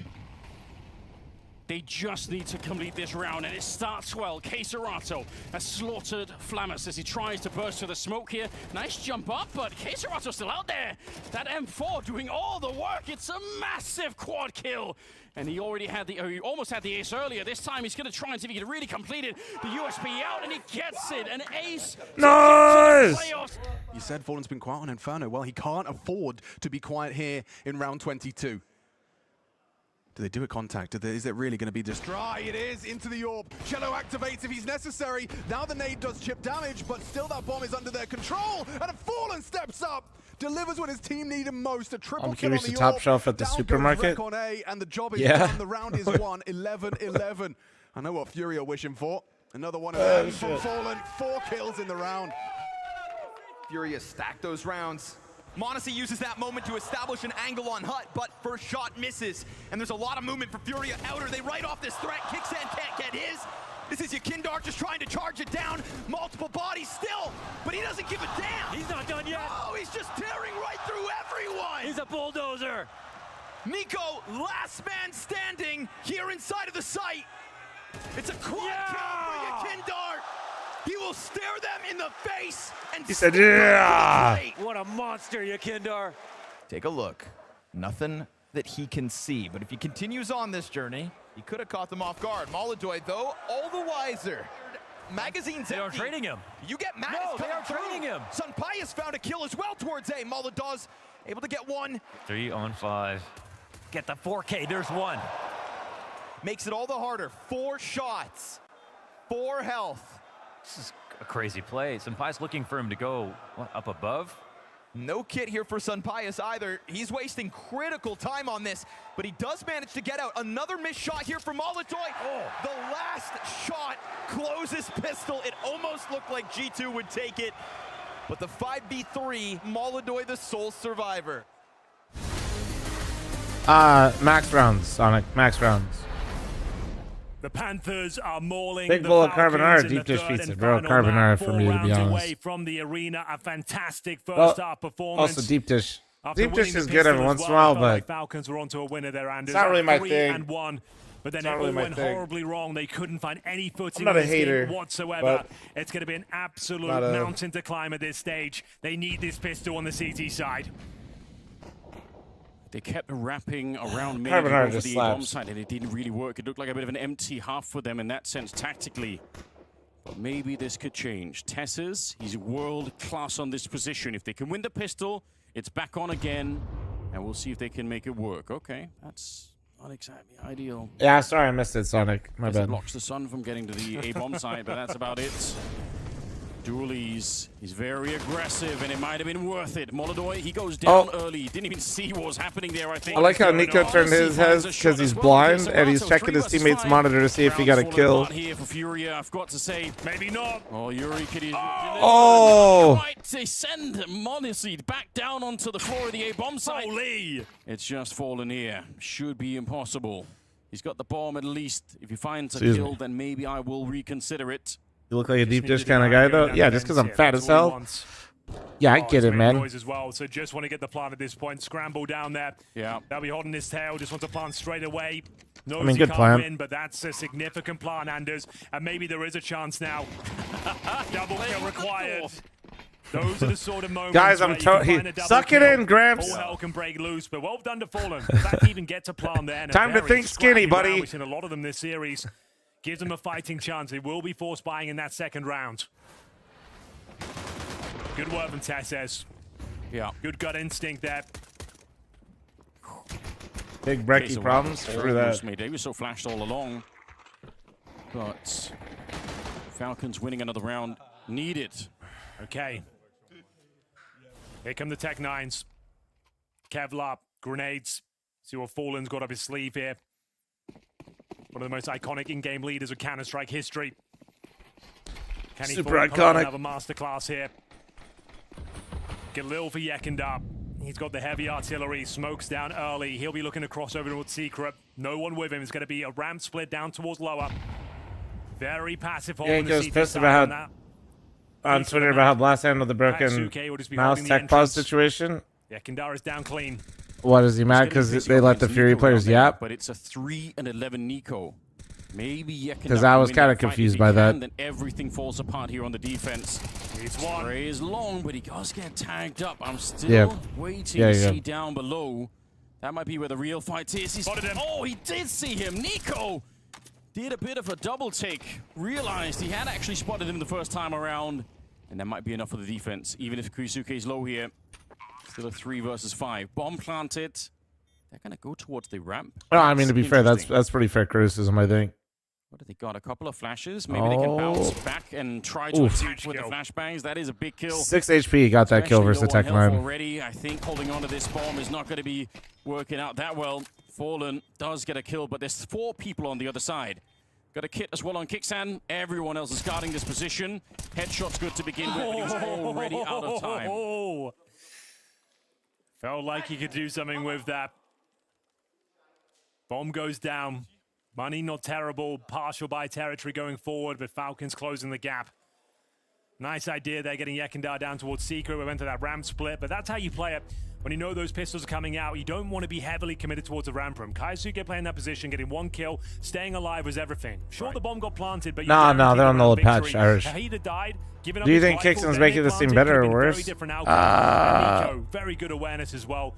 Speaker 3: They just need to complete this round, and it starts well. Caserato has slaughtered fl0m as he tries to burst through the smoke here. Nice jump up, but Caserato's still out there. That M4 doing all the work. It's a massive quad kill. And he already had he almost had the ace earlier. This time he's going to try and see if he can really complete it. The USB out, and he gets it. An ace.
Speaker 1: Nice!
Speaker 4: You said Fallen's been quiet on Inferno. Well, he can't afford to be quiet here in round 22. Do they do a contact? Is it really going to be just dry? It is into the orb. Cello activates if he's necessary. Now the nade does chip damage, but still that bomb is under their control. And a Fallen steps up, delivers when his team need him most. A triple
Speaker 1: I'm
Speaker 4: kill
Speaker 1: curious
Speaker 4: on the
Speaker 1: to top
Speaker 4: orb.
Speaker 1: shelf at the
Speaker 4: Down
Speaker 1: supermarket.
Speaker 4: goes Rek on A, and the job is
Speaker 1: Yeah.
Speaker 4: done. The round is won. 11-11. I know what Fury are wishing for. Another one of them from Fallen. 4 kills in the round.
Speaker 6: Furia stacked those rounds. Monacy uses that moment to establish an angle on Hut, but first shot misses. And there's a lot of movement for Furia. Outer, they write off this threat. Kicksand can't get his. This is Yakindar just trying to charge it down. Multiple bodies still, but he doesn't give a damn.
Speaker 14: He's not done yet.
Speaker 6: Oh, he's just tearing right through everyone.
Speaker 14: He's a bulldozer.
Speaker 6: Nico, last man standing here inside of the site. It's a quad kill for Yakindar. He will stare them in the face and
Speaker 1: He said, yeah!
Speaker 14: What a monster, Yakindar.
Speaker 5: Take a look. Nothing that he can see, but if he continues on this journey, he could have caught them off guard. Molodoi, though, all the wiser. Magazine's
Speaker 14: They are
Speaker 5: empty.
Speaker 14: trading him.
Speaker 5: You get Matt
Speaker 14: No, they are trading him.
Speaker 5: Sunpius found a kill as well towards A. Molodaw's able to get one.
Speaker 14: 3 on 5. Get the 4K. There's one.
Speaker 5: Makes it all the harder. 4 shots. 4 health.
Speaker 8: This is a crazy play. Senpai's looking for him to go up above.
Speaker 5: No kit here for Sunpius either. He's wasting critical time on this, but he does manage to get out. Another missed shot here from Molodoi. The last shot closes pistol. It almost looked like G2 would take it, but the 5v3, Molodoi the sole survivor.
Speaker 1: Max rounds, Sonic. Max rounds.
Speaker 2: The Panthers are mauling
Speaker 1: Big
Speaker 2: the
Speaker 1: bowl of
Speaker 2: Falcons
Speaker 1: carbonara,
Speaker 2: in
Speaker 1: deep
Speaker 2: the
Speaker 1: dish
Speaker 2: third
Speaker 1: pizza,
Speaker 2: and
Speaker 1: bro.
Speaker 2: final
Speaker 1: Carbonara
Speaker 2: map.
Speaker 1: for
Speaker 2: 4
Speaker 1: me, to be
Speaker 2: rounds
Speaker 1: honest.
Speaker 2: away from the arena. A fantastic first half performance.
Speaker 1: Also, deep dish.
Speaker 2: After
Speaker 1: Deep
Speaker 2: winning
Speaker 1: dish
Speaker 2: the
Speaker 1: is good
Speaker 2: pistol
Speaker 1: every
Speaker 2: as
Speaker 1: once in a
Speaker 2: well,
Speaker 1: while,
Speaker 2: I felt like
Speaker 1: but
Speaker 2: Falcons were onto a winner there, Anders.
Speaker 1: it's not really my
Speaker 2: 3
Speaker 1: thing.
Speaker 2: and 1. But then
Speaker 1: It's
Speaker 2: it
Speaker 1: not really
Speaker 2: all
Speaker 1: my
Speaker 2: went
Speaker 1: thing.
Speaker 2: horribly wrong. They couldn't find any footing
Speaker 1: I'm not
Speaker 2: in
Speaker 1: a
Speaker 2: this
Speaker 1: hater,
Speaker 2: game whatsoever.
Speaker 1: but
Speaker 2: It's going to be an absolute
Speaker 1: not a-
Speaker 2: mountain to climb at this stage. They need this pistol on the CT side.
Speaker 3: They kept wrapping around mid
Speaker 1: Carbonara
Speaker 3: over
Speaker 1: just
Speaker 3: the bomb
Speaker 1: slaps.
Speaker 3: side, and it didn't really work. It looked like a bit of an empty half for them in that sense, tactically. But maybe this could change. Tesses, he's world class on this position. If they can win the pistol, it's back on again, and we'll see if they can make it work. Okay, that's not exactly ideal.
Speaker 1: Yeah, sorry I missed it, Sonic. My
Speaker 3: Guess it
Speaker 1: bad.
Speaker 3: blocks the sun from getting to the A-bomb side, but that's about it. Dooley's, he's very aggressive, and it might have been worth it. Molodoi, he goes down early. Didn't even see what was happening there, I think.
Speaker 1: I like how Nico turned his head because he's blind, and he's checking his teammate's monitor to see if he got a kill.
Speaker 3: Here for Furia, I've got to say, maybe not. Oh, Yuri could they send Monoseed back down onto the floor of the A bomb site. Holy! It's just fallen here. Should be impossible. He's got the bomb at least. If he finds a kill, then maybe I will reconsider it.
Speaker 1: You look like a deep dish kind of guy, though. Yeah, just because I'm fat as hell. Yeah, I get it, man.
Speaker 2: As well, so just want to get the plant at this point. Scramble down there.
Speaker 3: Yeah.
Speaker 2: They'll be holding his tail. Just wants to plant straight away. Knows
Speaker 1: I mean,
Speaker 2: he
Speaker 1: good
Speaker 2: can't
Speaker 1: plan.
Speaker 2: win, but that's a significant plant, Anders. And maybe there is a chance now. Double kill required. Those are the sort of moments.
Speaker 1: Guys, I'm suck it in, Gramps.
Speaker 2: All hell can break loose, but well done to Fallen. The fact he even gets a plant there.
Speaker 1: Time to think skinny, buddy.
Speaker 2: We've seen a lot of them this series. Gives them a fighting chance. They will be force buying in that second round. Good work from Tesses.
Speaker 3: Yeah.
Speaker 2: Good gut instinct there.
Speaker 1: Big Brecky problems. Screw that.
Speaker 3: They were so flashed all along. But Falcons winning another round. Need it.
Speaker 2: Okay. Here come the Tech Nines. Kevlar, grenades. See what Fallen's got up his sleeve here. One of the most iconic in-game leaders of Counter-Strike history. Can he
Speaker 1: Super
Speaker 2: Fallen
Speaker 1: iconic.
Speaker 2: have a masterclass here? Galil for Yekindar. He's got the heavy artillery. Smokes down early. He'll be looking to cross over towards Secret. No one with him. It's going to be a ramp split down towards lower. Very passive hold.
Speaker 1: Yeah, he goes pissed about how on Twitter about how Blast handled the broken mouse tech pause situation.
Speaker 2: Yekindar is down clean.
Speaker 1: What, is he mad because they let the Fury players yap?
Speaker 3: But it's a 3-11 Nico. Maybe Yekindar.
Speaker 1: Because I was kind of confused by that.
Speaker 3: Then everything falls apart here on the defense. Spray is long, but he does get tagged up. I'm still waiting to see down below. That might be where the real fight is. Oh, he did see him. Nico did a bit of a double take. Realized he had actually spotted him the first time around. And that might be enough for the defense, even if Kurisuke is low here. Still a 3 versus 5. Bomb planted. They're going to go towards the ramp.
Speaker 1: Well, I mean, to be fair, that's pretty fair criticism, I think.
Speaker 3: What have they got? A couple of flashes. Maybe they can bounce back and try to attack with the flashbangs. That is a big kill.
Speaker 1: 6 HP got that kill versus the Tech 9.
Speaker 3: Already, I think holding on to this bomb is not going to be working out that well. Fallen does get a kill, but there's 4 people on the other side. Got a kit as well on Kixan. Everyone else is guarding this position. Headshot's good to begin with, but he was already out of time.
Speaker 2: Felt like he could do something with that. Bomb goes down. Money not terrible. Partial buy territory going forward, but Falcons closing the gap. Nice idea there, getting Yekindar down towards Secret. We went to that ramp split, but that's how you play it. When you know those pistols are coming out, you don't want to be heavily committed towards the ramp room. Kaisuke playing that position, getting 1 kill, staying alive was everything. Sure, the bomb got planted, but
Speaker 1: no, they're on the old patch, Irish.
Speaker 2: Died,
Speaker 1: do you think Kixon's making this team better or worse?
Speaker 2: Very good awareness as well.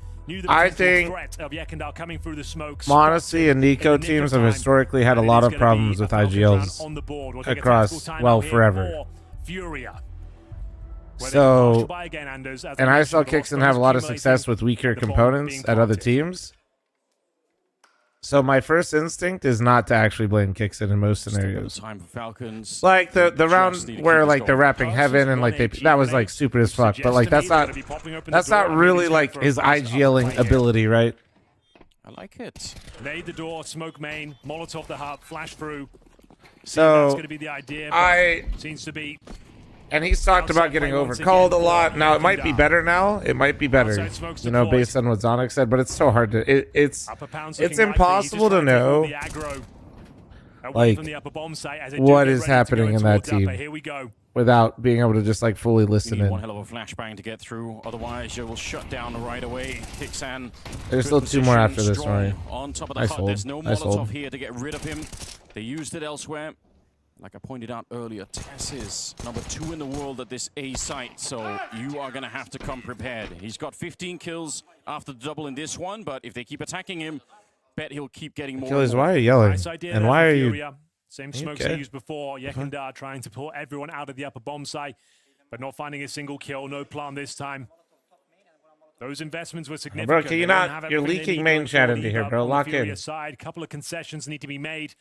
Speaker 1: I think
Speaker 2: threat of Yekindar coming through the smokes.
Speaker 1: Monacy and Nico teams have historically had a lot of problems with IGLs across, well, forever.
Speaker 2: Furia.
Speaker 1: So, and I saw Kixon have a lot of success with weaker components at other teams. So my first instinct is not to actually blame Kixon in most scenarios.
Speaker 3: Time for Falcons.
Speaker 1: Like the round where like they're rapping Heaven and like that was like stupid as fuck. But like that's not really like his IGLing ability, right?
Speaker 3: I like it.
Speaker 2: Laid the door, smoke main, Molotov the hub, flash through.
Speaker 1: So
Speaker 2: that's going to be the idea. Seems to be.
Speaker 1: And he's talked about getting overcalled a lot. Now, it might be better now. It might be better, you know, based on what Zonic said. But it's so hard to... It's impossible to know, like, what is happening in that team without being able to just, like, fully listen in.
Speaker 3: One hell of a flashbang to get through. Otherwise, you will shut down right away. Kixan.
Speaker 1: There's still 2 more after this, right?
Speaker 3: On top of the hut, there's no Molotov here to get rid of him. They used it elsewhere. Like I pointed out earlier, Tess is number 2 in the world at this A site, so you are going to have to come prepared. He's got 15 kills after the double in this one, but if they keep attacking him, bet he'll keep getting more.
Speaker 1: Achilles, why are you yelling? And why are you...
Speaker 2: Same smokes they used before. Yekindar trying to pull everyone out of the upper bomb site, but not finding a single kill. No plan this time. Those investments were significant.
Speaker 1: Bro, can you not... You're leaking main chat into here, bro. Lock in.
Speaker 2: Couple of concessions need to be made.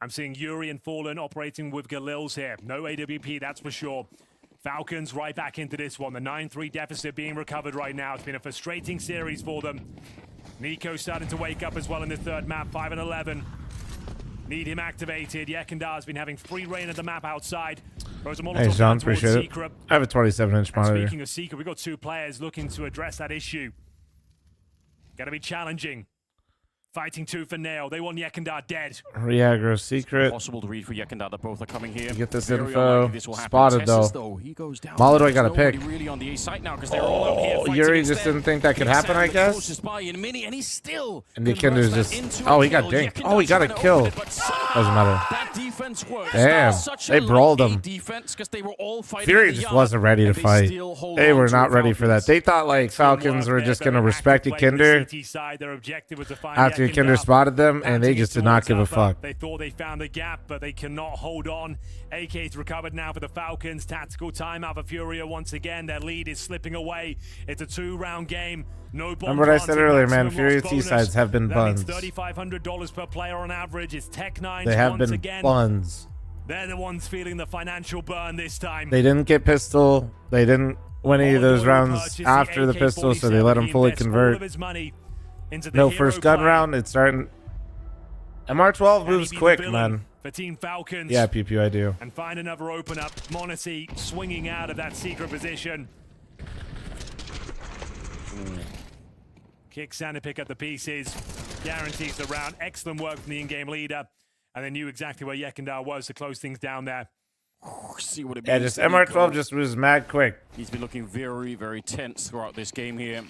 Speaker 2: I'm seeing Yuri and Fallen operating with Galils here. No AWP, that's for sure. Falcons right back into this one. The 9-3 deficit being recovered right now. It's been a frustrating series for them. Nico starting to wake up as well in the third map, 5 and 11. Need him activated. Yekendar's been having free reign of the map outside.
Speaker 1: Hey, John, appreciate it. I have a 27-inch monitor.
Speaker 2: Speaking of Secret, we've got 2 players looking to address that issue. Going to be challenging. Fighting tooth and nail. They want Yekendar dead.
Speaker 1: Reaggro Secret.
Speaker 3: Possible to read for Yekendar that both are coming here.
Speaker 1: Get this
Speaker 3: Very
Speaker 1: info.
Speaker 3: this will
Speaker 1: Spotted
Speaker 3: Tessus,
Speaker 1: though.
Speaker 3: He goes down.
Speaker 1: Molodoi got a pick.
Speaker 3: Really on the A site now because they're all out here
Speaker 1: Yuri just didn't think that could happen, I guess.
Speaker 3: And he's still.
Speaker 1: And the Kinder's just. Oh, he got dinked. Oh, he got a kill. Doesn't matter.
Speaker 3: That defense works.
Speaker 1: Damn. They brawled him. Fury just wasn't ready to fight. They were not ready for that. They thought like Falcons were just going to respect the Kinder after Kinder spotted them, and they just did not give a fuck.
Speaker 2: They thought they found the gap, but they cannot hold on. AK's recovered now for the Falcons. Tactical timeout for Furia once again. Their lead is slipping away. It's a 2-round game. No bomb.
Speaker 1: Remember what I said earlier, man. Furia T-sides have been buns.
Speaker 2: $3,500 per player on average. It's Tech9
Speaker 1: They have
Speaker 2: once
Speaker 1: been
Speaker 2: again.
Speaker 1: buns.
Speaker 2: They're the ones feeling the financial burn this time.
Speaker 1: They didn't get pistol. They didn't win any of those rounds after the pistol, so they let him fully convert. No first gun round. It's starting. MR12 moves quick, man.
Speaker 2: For Team Falcons.
Speaker 1: Yeah, Pew Pew, I do.
Speaker 2: And find another open up. Monacy swinging out of that secret position. Kicks and to pick up the pieces. Guarantees the round. Excellent work from the in-game leader. And they knew exactly where Yekendar was to close things down there.
Speaker 3: See what it
Speaker 1: Yeah,
Speaker 3: means
Speaker 1: just MR12 just was mad quick.
Speaker 3: He's been looking very, very tense throughout this game here.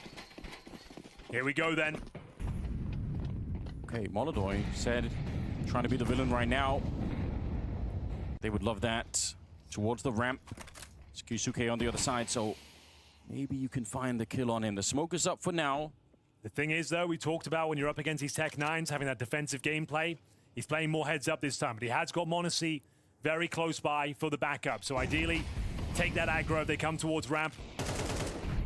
Speaker 2: Here we go then.
Speaker 3: Okay, Molodoi said, trying to be the villain right now. They would love that. Towards the ramp. Kyusuke on the other side, so maybe you can find the kill on him. The smoke is up for now.
Speaker 2: The thing is, though, we talked about when you're up against these Tech9s, having that defensive gameplay. He's playing more heads up this time, but he has got Monacy very close by for the backup. So ideally, take that aggro if they come towards ramp.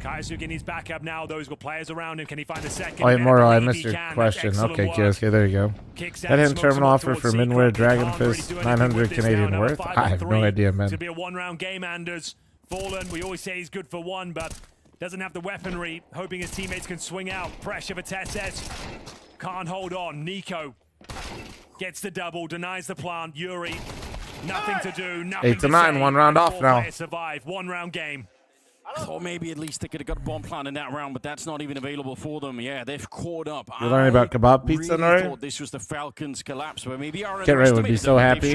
Speaker 2: Kaisuke needs backup now. Those got players around him. Can he find a second?
Speaker 1: Oh, wait, Moro, I missed your question. Okay, Kioske, there you go. That hidden terminal offer for Minware Dragon Fist, 900 Canadian worth? I have no idea, man.
Speaker 2: It's going to be a 1-round game, Anders. Fallen, we always say he's good for 1, but doesn't have the weaponry. Hoping his teammates can swing out. Pressure for Tessus. Can't hold on. Nico gets the double, denies the plant. Yuri, nothing to do, nothing
Speaker 1: 8 to 9, 1 round off now.
Speaker 2: Survive. 1-round game.
Speaker 3: I thought maybe at least they could have got a bomb plant in that round, but that's not even available for them. Yeah, they've caught up.
Speaker 1: You're learning about kebab pizza,
Speaker 3: I
Speaker 1: thought
Speaker 3: this was the Falcons' collapse, but maybe
Speaker 1: Get Ray would be so happy.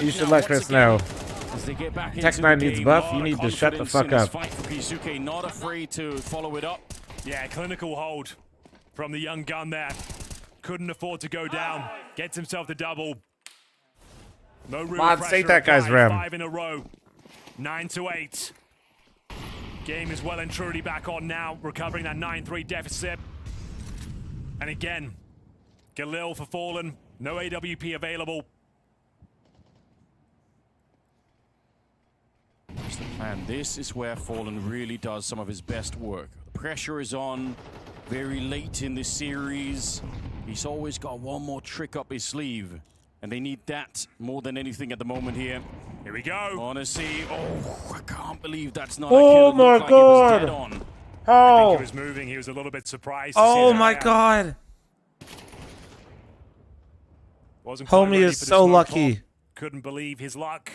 Speaker 1: You should let Chris know. Tech9 needs buff. You need to shut the fuck up.
Speaker 3: Fight for Kyusuke, not afraid to follow it up.
Speaker 2: Yeah, clinical hold from the young gun there. Couldn't afford to go down. Gets himself the double. No real pressure.
Speaker 1: Take that guy's rem.
Speaker 2: 5 in a row. 9 to 8. Game is well and truly back on now, recovering that 9-3 deficit. And again, Galil for Fallen. No AWP available.
Speaker 3: And this is where Fallen really does some of his best work. The pressure is on very late in this series. He's always got one more trick up his sleeve. And they need that more than anything at the moment here.
Speaker 2: Here we go.
Speaker 3: Honestly, I can't believe that's not a
Speaker 1: oh
Speaker 3: kill.
Speaker 1: My
Speaker 3: like
Speaker 1: God.
Speaker 3: It was dead on.
Speaker 1: How?
Speaker 2: I think he was moving. He was a little bit surprised.
Speaker 1: Oh my God. Homie is so lucky.
Speaker 2: Couldn't believe his luck.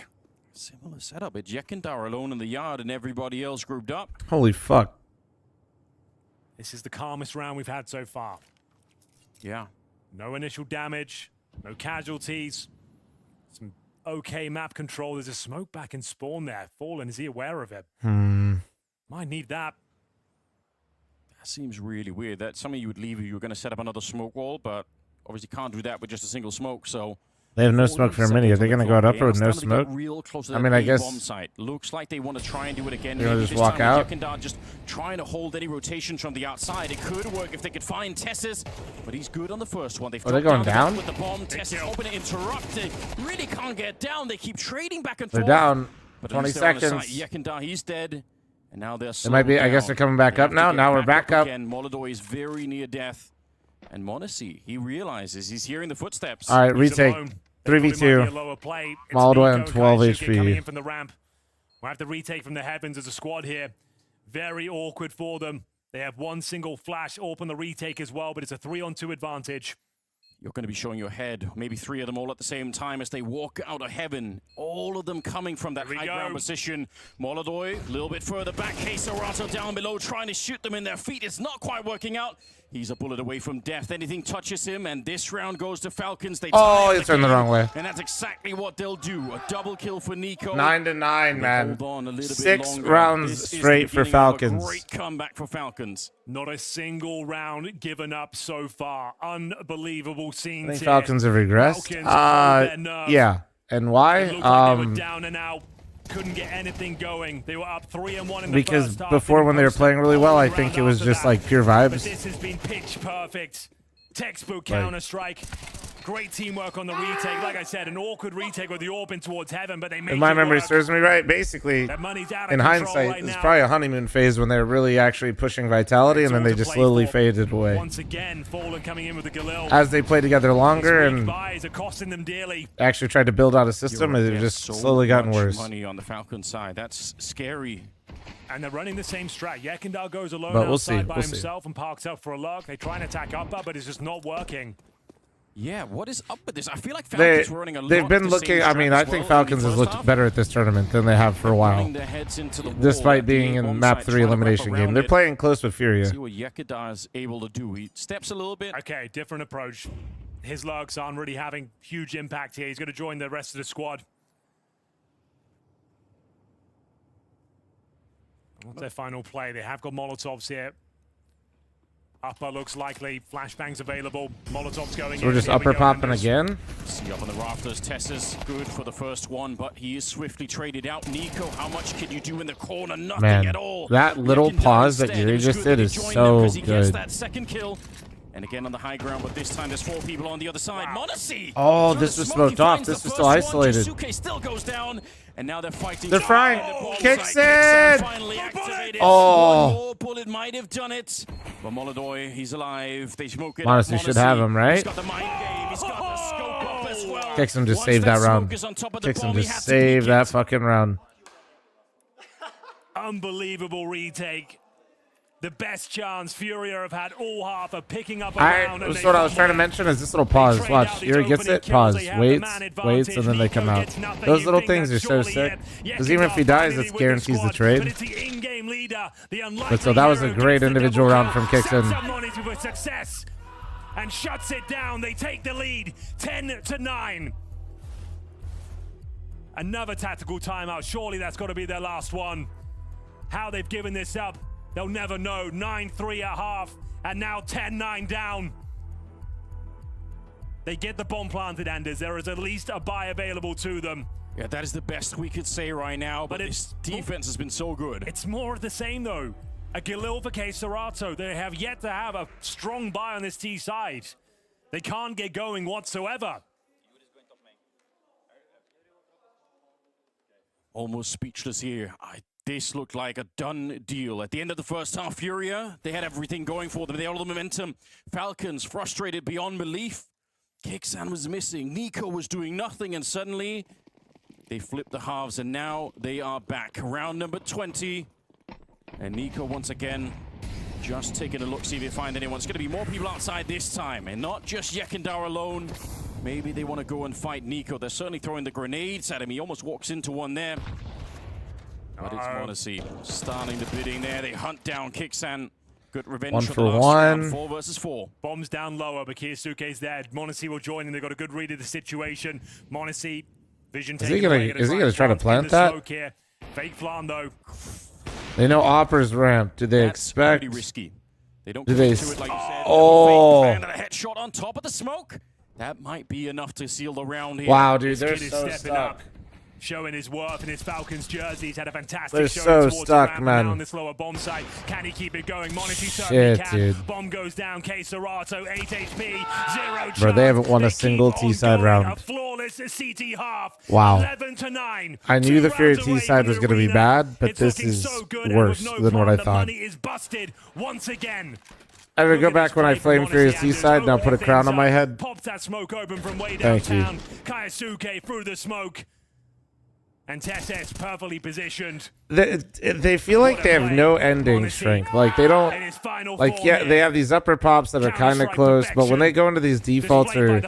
Speaker 3: Similar setup. It's Yekendar alone in the yard and everybody else grouped up.
Speaker 1: Holy fuck.
Speaker 2: This is the calmest round we've had so far.
Speaker 3: Yeah.
Speaker 2: No initial damage. No casualties. Some okay map control. There's a smoke back in spawn there. Fallen, is he aware of it? Might need that.
Speaker 3: That seems really weird. That's something you would leave if you were going to set up another smoke wall, but obviously can't do that with just a single smoke, so...
Speaker 1: They have no smoke for a mini. Are they going to go up with no smoke? I mean, I guess...
Speaker 3: Looks like they want to try and do it again.
Speaker 1: They're going to just walk out?
Speaker 3: Yekendar just trying to hold any rotations from the outside. It could work if they could find Tessus, but he's good on the first one.
Speaker 1: Are they going down?
Speaker 3: With the bomb. Tessus hoping to interrupt it. Really can't get down. They keep trading back and
Speaker 1: They're
Speaker 3: forth.
Speaker 1: down.
Speaker 3: But
Speaker 1: 20 seconds.
Speaker 3: Yekendar, he's dead. And now they're
Speaker 1: It might be, I guess they're coming back up now. Now we're back up.
Speaker 3: Again, Molodoi is very near death. And Monacy, he realizes he's hearing the footsteps.
Speaker 1: All right, retake. 3v2. Molodoi on 12 HP.
Speaker 2: We'll have to retake from the heavens as a squad here. Very awkward for them. They have one single flash AWP on the retake as well, but it's a 3-on-2 advantage.
Speaker 3: You're going to be showing your head, maybe 3 of them all at the same time as they walk out of heaven. All of them coming from that high ground position. Molodoi, a little bit further back. Serato down below, trying to shoot them in their feet. It's not quite working out. He's a bullet away from death. Anything touches him, and this round goes to Falcons. They
Speaker 1: he turned the wrong way.
Speaker 3: And that's exactly what they'll do. A double kill for Nico.
Speaker 1: 9-9, man.
Speaker 3: Hold on a little
Speaker 1: 6
Speaker 3: bit longer.
Speaker 1: rounds straight for Falcons.
Speaker 3: A great comeback for Falcons.
Speaker 2: Not a single round given up so far. Unbelievable scenes.
Speaker 1: I think Falcons have regressed. Yeah. And why?
Speaker 2: It looked like they were down and out. Couldn't get anything going. They were up 3-1 in the
Speaker 1: because
Speaker 2: first half.
Speaker 1: before when they were playing really well, I think it was just like pure
Speaker 2: But
Speaker 1: vibes.
Speaker 2: this has been pitch perfect. Textbook Counter-Strike. Great teamwork on the retake. Like I said, an awkward retake with the AWP in towards heaven, but they made
Speaker 1: If my
Speaker 2: it
Speaker 1: memory
Speaker 2: work.
Speaker 1: serves me right, basically,
Speaker 2: That money's out of
Speaker 1: in
Speaker 2: control
Speaker 1: hindsight,
Speaker 2: right
Speaker 1: it's
Speaker 2: now.
Speaker 1: probably a honeymoon phase when they're really actually pushing Vitality, and then they just slowly faded away.
Speaker 2: Once again, Fallen coming in with the Galil.
Speaker 1: As they play together longer
Speaker 2: These weak
Speaker 1: and
Speaker 2: buys are costing them dearly.
Speaker 1: actually tried to build out a system,
Speaker 3: You're right,
Speaker 1: it's
Speaker 3: there's
Speaker 1: just
Speaker 3: so
Speaker 1: slowly gotten
Speaker 3: much
Speaker 1: worse.
Speaker 3: money on the Falcons side. That's scary.
Speaker 2: And they're running the same strat. Yekindar goes alone
Speaker 1: But we'll
Speaker 2: outside
Speaker 1: see,
Speaker 2: by
Speaker 1: we'll see.
Speaker 2: himself and parks up for a lurk. They try and attack upper, but it's just not working.
Speaker 3: Yeah, what is up with this? I feel like Falcons were running a lot
Speaker 1: They've been
Speaker 3: of the
Speaker 1: looking.
Speaker 3: same
Speaker 1: I mean,
Speaker 3: strat
Speaker 1: I
Speaker 3: as
Speaker 1: think
Speaker 3: well
Speaker 1: Falcons
Speaker 3: in
Speaker 1: has
Speaker 3: the first
Speaker 1: looked
Speaker 3: half.
Speaker 1: better at this tournament than they have for a while.
Speaker 3: Running their heads into the wall,
Speaker 1: Despite
Speaker 3: that
Speaker 1: being
Speaker 3: big
Speaker 1: in
Speaker 3: bomb
Speaker 1: map
Speaker 3: site,
Speaker 1: 3
Speaker 3: trying to wrap
Speaker 1: elimination game,
Speaker 3: around
Speaker 1: they're
Speaker 3: it.
Speaker 1: playing close with Furia.
Speaker 3: See what Yekidar is able to do. He steps a little bit.
Speaker 2: Okay, different approach. His lurks aren't really having huge impact here. He's going to join the rest of the squad. What's their final play? They have got Molotovs here. Upper looks likely. Flashbangs available. Molotovs going in.
Speaker 1: So we're just
Speaker 2: Here we
Speaker 1: upper
Speaker 2: go,
Speaker 1: popping
Speaker 2: Anders.
Speaker 1: again.
Speaker 3: See up on the rafters. Tessa's good for the first one, but he is swiftly traded out. Nico, how much can you do in the corner? Nothing
Speaker 1: Man,
Speaker 3: at all.
Speaker 1: that little
Speaker 3: Yekindar
Speaker 1: pause that
Speaker 3: instead.
Speaker 1: Yuri
Speaker 3: It was
Speaker 1: just
Speaker 3: good that
Speaker 1: did
Speaker 3: he
Speaker 1: is
Speaker 3: joined them
Speaker 1: so
Speaker 3: 'cause he gets
Speaker 1: good.
Speaker 3: that second kill. And again on the high ground, but this time there's 4 people on the other side. Monacy!
Speaker 1: Oh,
Speaker 3: through
Speaker 1: this
Speaker 3: the
Speaker 1: was
Speaker 3: smoke, he
Speaker 1: smoked off.
Speaker 3: finds
Speaker 1: This
Speaker 3: the
Speaker 1: was still
Speaker 3: first one.
Speaker 1: isolated.
Speaker 3: Jisuke still goes down, and now they're fighting.
Speaker 1: They're frying.
Speaker 3: in the bomb
Speaker 1: Kicks
Speaker 3: site.
Speaker 1: in.
Speaker 3: Finally activated.
Speaker 1: Oh.
Speaker 3: One more bullet might have done it. But Molodoi, he's alive. They smoke it.
Speaker 1: Monacy should have him, right?
Speaker 3: He's got the mind game. He's got the scope up as well.
Speaker 1: Kixum just
Speaker 3: Once
Speaker 1: saved that round.
Speaker 3: smoke is on top of the
Speaker 1: Kixum
Speaker 3: bomb, he has
Speaker 1: just
Speaker 3: to be
Speaker 1: saved that
Speaker 3: kicked.
Speaker 1: fucking round.
Speaker 2: Unbelievable retake. The best chance Furia have had all half of picking up a round.
Speaker 1: That's what I was trying to mention is this little pause. Watch, Yuri gets it, pause, waits, and then they come out. Those little things are so sick. Because even if he dies, it guarantees the trade. But so that was a great individual round from Kixon.
Speaker 2: With success and shuts it down. They take the lead 10-9. Another tactical timeout. Surely that's got to be their last one. How they've given this up, they'll never know. 9-3 at half, and now 10-9 down. They get the bomb planted, Anders. There is at least a buy available to them.
Speaker 3: Yeah, that is the best we could say right now, but this defense has been so good.
Speaker 2: It's more of the same, though. A Galil for Serato. They have yet to have a strong buy on this T side. They can't get going whatsoever.
Speaker 3: Almost speechless here. This looked like a done deal. At the end of the first half, Furia, they had everything going for them. They had all the momentum. Falcons frustrated beyond belief. Kixan was missing. Nico was doing nothing, and suddenly they flipped the halves, and now they are back. Round number 20. And Nico, once again, just taking a look, see if they find anyone. It's going to be more people outside this time, and not just Yekindar alone. Maybe they want to go and fight Nico. They're certainly throwing the grenades at him. He almost walks into one there. But it's Monacy starting the bidding there. They hunt down Kixan. Good revenge
Speaker 1: 1
Speaker 3: for
Speaker 1: for
Speaker 3: the last
Speaker 1: 1.
Speaker 3: round. 4 versus 4.
Speaker 2: Bombs down lower, but Kiyasuke's dead. Monacy will join, and they've got a good read of the situation. Monacy, vision
Speaker 1: Is he
Speaker 2: taken away.
Speaker 1: gonna try to plant that?
Speaker 2: Here. Fake fl0m, though.
Speaker 1: They know Opera's ramp. Do they expect?
Speaker 3: Pretty risky. They don't
Speaker 1: Do
Speaker 3: commit
Speaker 1: they?
Speaker 3: to it like you said.
Speaker 1: Oh.
Speaker 3: Fake and a headshot on top of the smoke. That might be enough to seal the round here.
Speaker 1: Wow, dude,
Speaker 2: This
Speaker 1: they're
Speaker 2: kid is
Speaker 1: so
Speaker 2: stepping
Speaker 1: stuck.
Speaker 2: up, showing his worth in his Falcons jersey. He's had a fantastic
Speaker 1: They're
Speaker 2: show
Speaker 1: so
Speaker 2: towards
Speaker 1: stuck,
Speaker 2: the ramp
Speaker 1: man.
Speaker 2: around this lower bomb site. Can he keep it going? Monacy certainly
Speaker 1: Shit,
Speaker 2: can.
Speaker 1: dude.
Speaker 2: Bomb goes down. Serato, 8 HP, 0 chance.
Speaker 1: Bro, they haven't won a single T-side round.
Speaker 2: A flawless CT half.
Speaker 1: Wow.
Speaker 2: 11-9.
Speaker 1: I knew the Furia
Speaker 2: Rounds away
Speaker 1: T-side
Speaker 2: from
Speaker 1: was
Speaker 2: the
Speaker 1: going to be
Speaker 2: arena.
Speaker 1: bad, but
Speaker 2: It's
Speaker 1: this
Speaker 2: looking
Speaker 1: is
Speaker 2: so good, and
Speaker 1: worse
Speaker 2: with no
Speaker 1: than what I
Speaker 2: plan, the
Speaker 1: thought.
Speaker 2: money is busted once again.
Speaker 1: I would go back when I flame Furia's T-side, now put a crown on my head.
Speaker 2: Pops that smoke open from way
Speaker 1: Thank you.
Speaker 2: downtown. Kiyasuke through the smoke. And Tesset's perfectly positioned.
Speaker 1: They feel like they have no ending strength. Like they don't. Like yeah, they have these upper pops that are kind of close, but when they go into these defaults or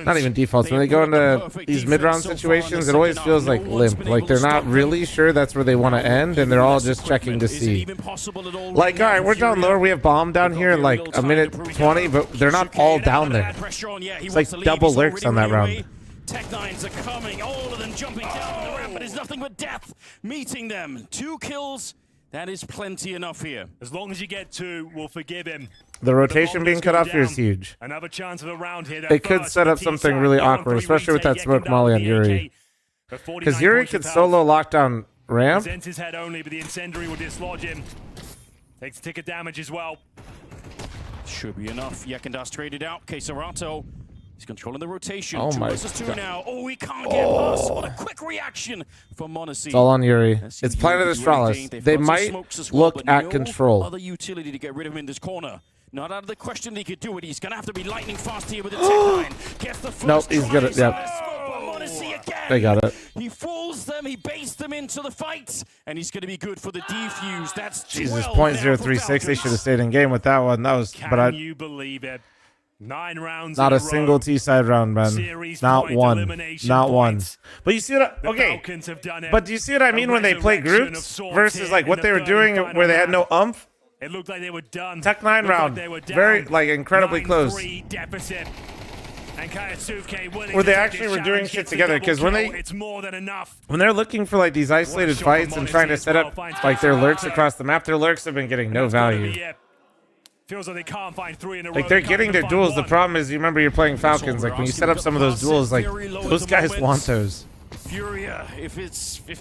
Speaker 1: not even defaults, when they go into these mid-round situations, it always feels like limp. Like they're not really sure that's where they want to end, and they're all just checking to see. Like, all right, we're down lower. We have bomb down here in like a minute 20, but they're not all down there. It's like double lurks on that round.
Speaker 3: Tech9s are coming, all of them jumping down the ramp, but it's nothing but death meeting them. 2 kills, that is plenty enough here.
Speaker 2: As long as you get 2, we'll forgive him.
Speaker 1: The rotation being cut off here is huge.
Speaker 2: Another chance of a round here.
Speaker 1: It could set up something really awkward, especially with that smoke molly on Yuri. Because Yuri could solo lockdown ramp.
Speaker 2: Presents his head only, but the incendiary will dislodge him. Takes ticket damage as well.
Speaker 3: Should be enough. Yekendas traded out. Keserato. He's controlling the rotation.
Speaker 1: Oh
Speaker 3: 2
Speaker 1: my
Speaker 3: versus 2
Speaker 1: God.
Speaker 3: now. Oh, he can't get past. What a quick reaction from Monacy.
Speaker 1: It's all on Yuri. It's Planet Astralis. They might look at control.
Speaker 3: Other utility to get rid of him in this corner. Not out of the question that he could do it. He's going to have to be lightning fast here with the Tech9. Gets the first
Speaker 1: Nope, he's
Speaker 3: try.
Speaker 1: gonna. Yep. They got it.
Speaker 3: He fools them. He baits them into the fight, and he's going to be good for the defuse. That's
Speaker 1: Jesus,
Speaker 3: 12 now for
Speaker 1: .036. They
Speaker 3: Falcons.
Speaker 1: should have stayed in game with that one. That was,
Speaker 2: Can you believe it? 9 rounds.
Speaker 1: not
Speaker 2: in
Speaker 1: a single T-side round, man.
Speaker 2: Series
Speaker 1: Not
Speaker 2: point
Speaker 1: one.
Speaker 2: elimination
Speaker 1: Not one.
Speaker 2: points.
Speaker 1: But you see what?
Speaker 2: The
Speaker 1: Okay.
Speaker 2: Falcons have done it.
Speaker 1: But do you see what I mean when they play
Speaker 2: resurrection
Speaker 1: groups
Speaker 2: of sorts
Speaker 1: versus
Speaker 2: here
Speaker 1: like
Speaker 2: in
Speaker 1: what
Speaker 2: the
Speaker 1: they were
Speaker 2: third
Speaker 1: doing
Speaker 2: and final
Speaker 1: where they had no
Speaker 2: round.
Speaker 1: umph?
Speaker 2: It looked like they were done.
Speaker 1: Tech9
Speaker 2: Looked
Speaker 1: round,
Speaker 2: like they were down.
Speaker 1: very like incredibly close.
Speaker 2: 9-3 deficit. And Kaisuke willing
Speaker 1: Where
Speaker 2: to
Speaker 1: they
Speaker 2: take
Speaker 1: actually
Speaker 2: this
Speaker 1: were doing
Speaker 2: challenge,
Speaker 1: shit
Speaker 2: gets the
Speaker 1: together,
Speaker 2: double
Speaker 1: 'cause when
Speaker 2: kill.
Speaker 1: they-
Speaker 2: It's more than enough.
Speaker 1: When they're looking for like these isolated
Speaker 2: shot
Speaker 1: fights
Speaker 2: from
Speaker 1: and trying to
Speaker 2: Monacy
Speaker 1: set
Speaker 2: as well.
Speaker 1: up
Speaker 2: Finds
Speaker 1: like their
Speaker 2: Keserato.
Speaker 1: lurks across the map, their lurks have been getting no
Speaker 2: That's gotta
Speaker 1: value.
Speaker 2: be it. Feels like they can't find 3 in a row.
Speaker 1: Like they're
Speaker 2: Can't
Speaker 1: getting
Speaker 2: even
Speaker 1: their
Speaker 2: find
Speaker 1: duels. The
Speaker 2: one.
Speaker 1: problem is, you remember you're playing Falcons. Like when you set up some of those duels, like those guys want those.
Speaker 3: Furia, if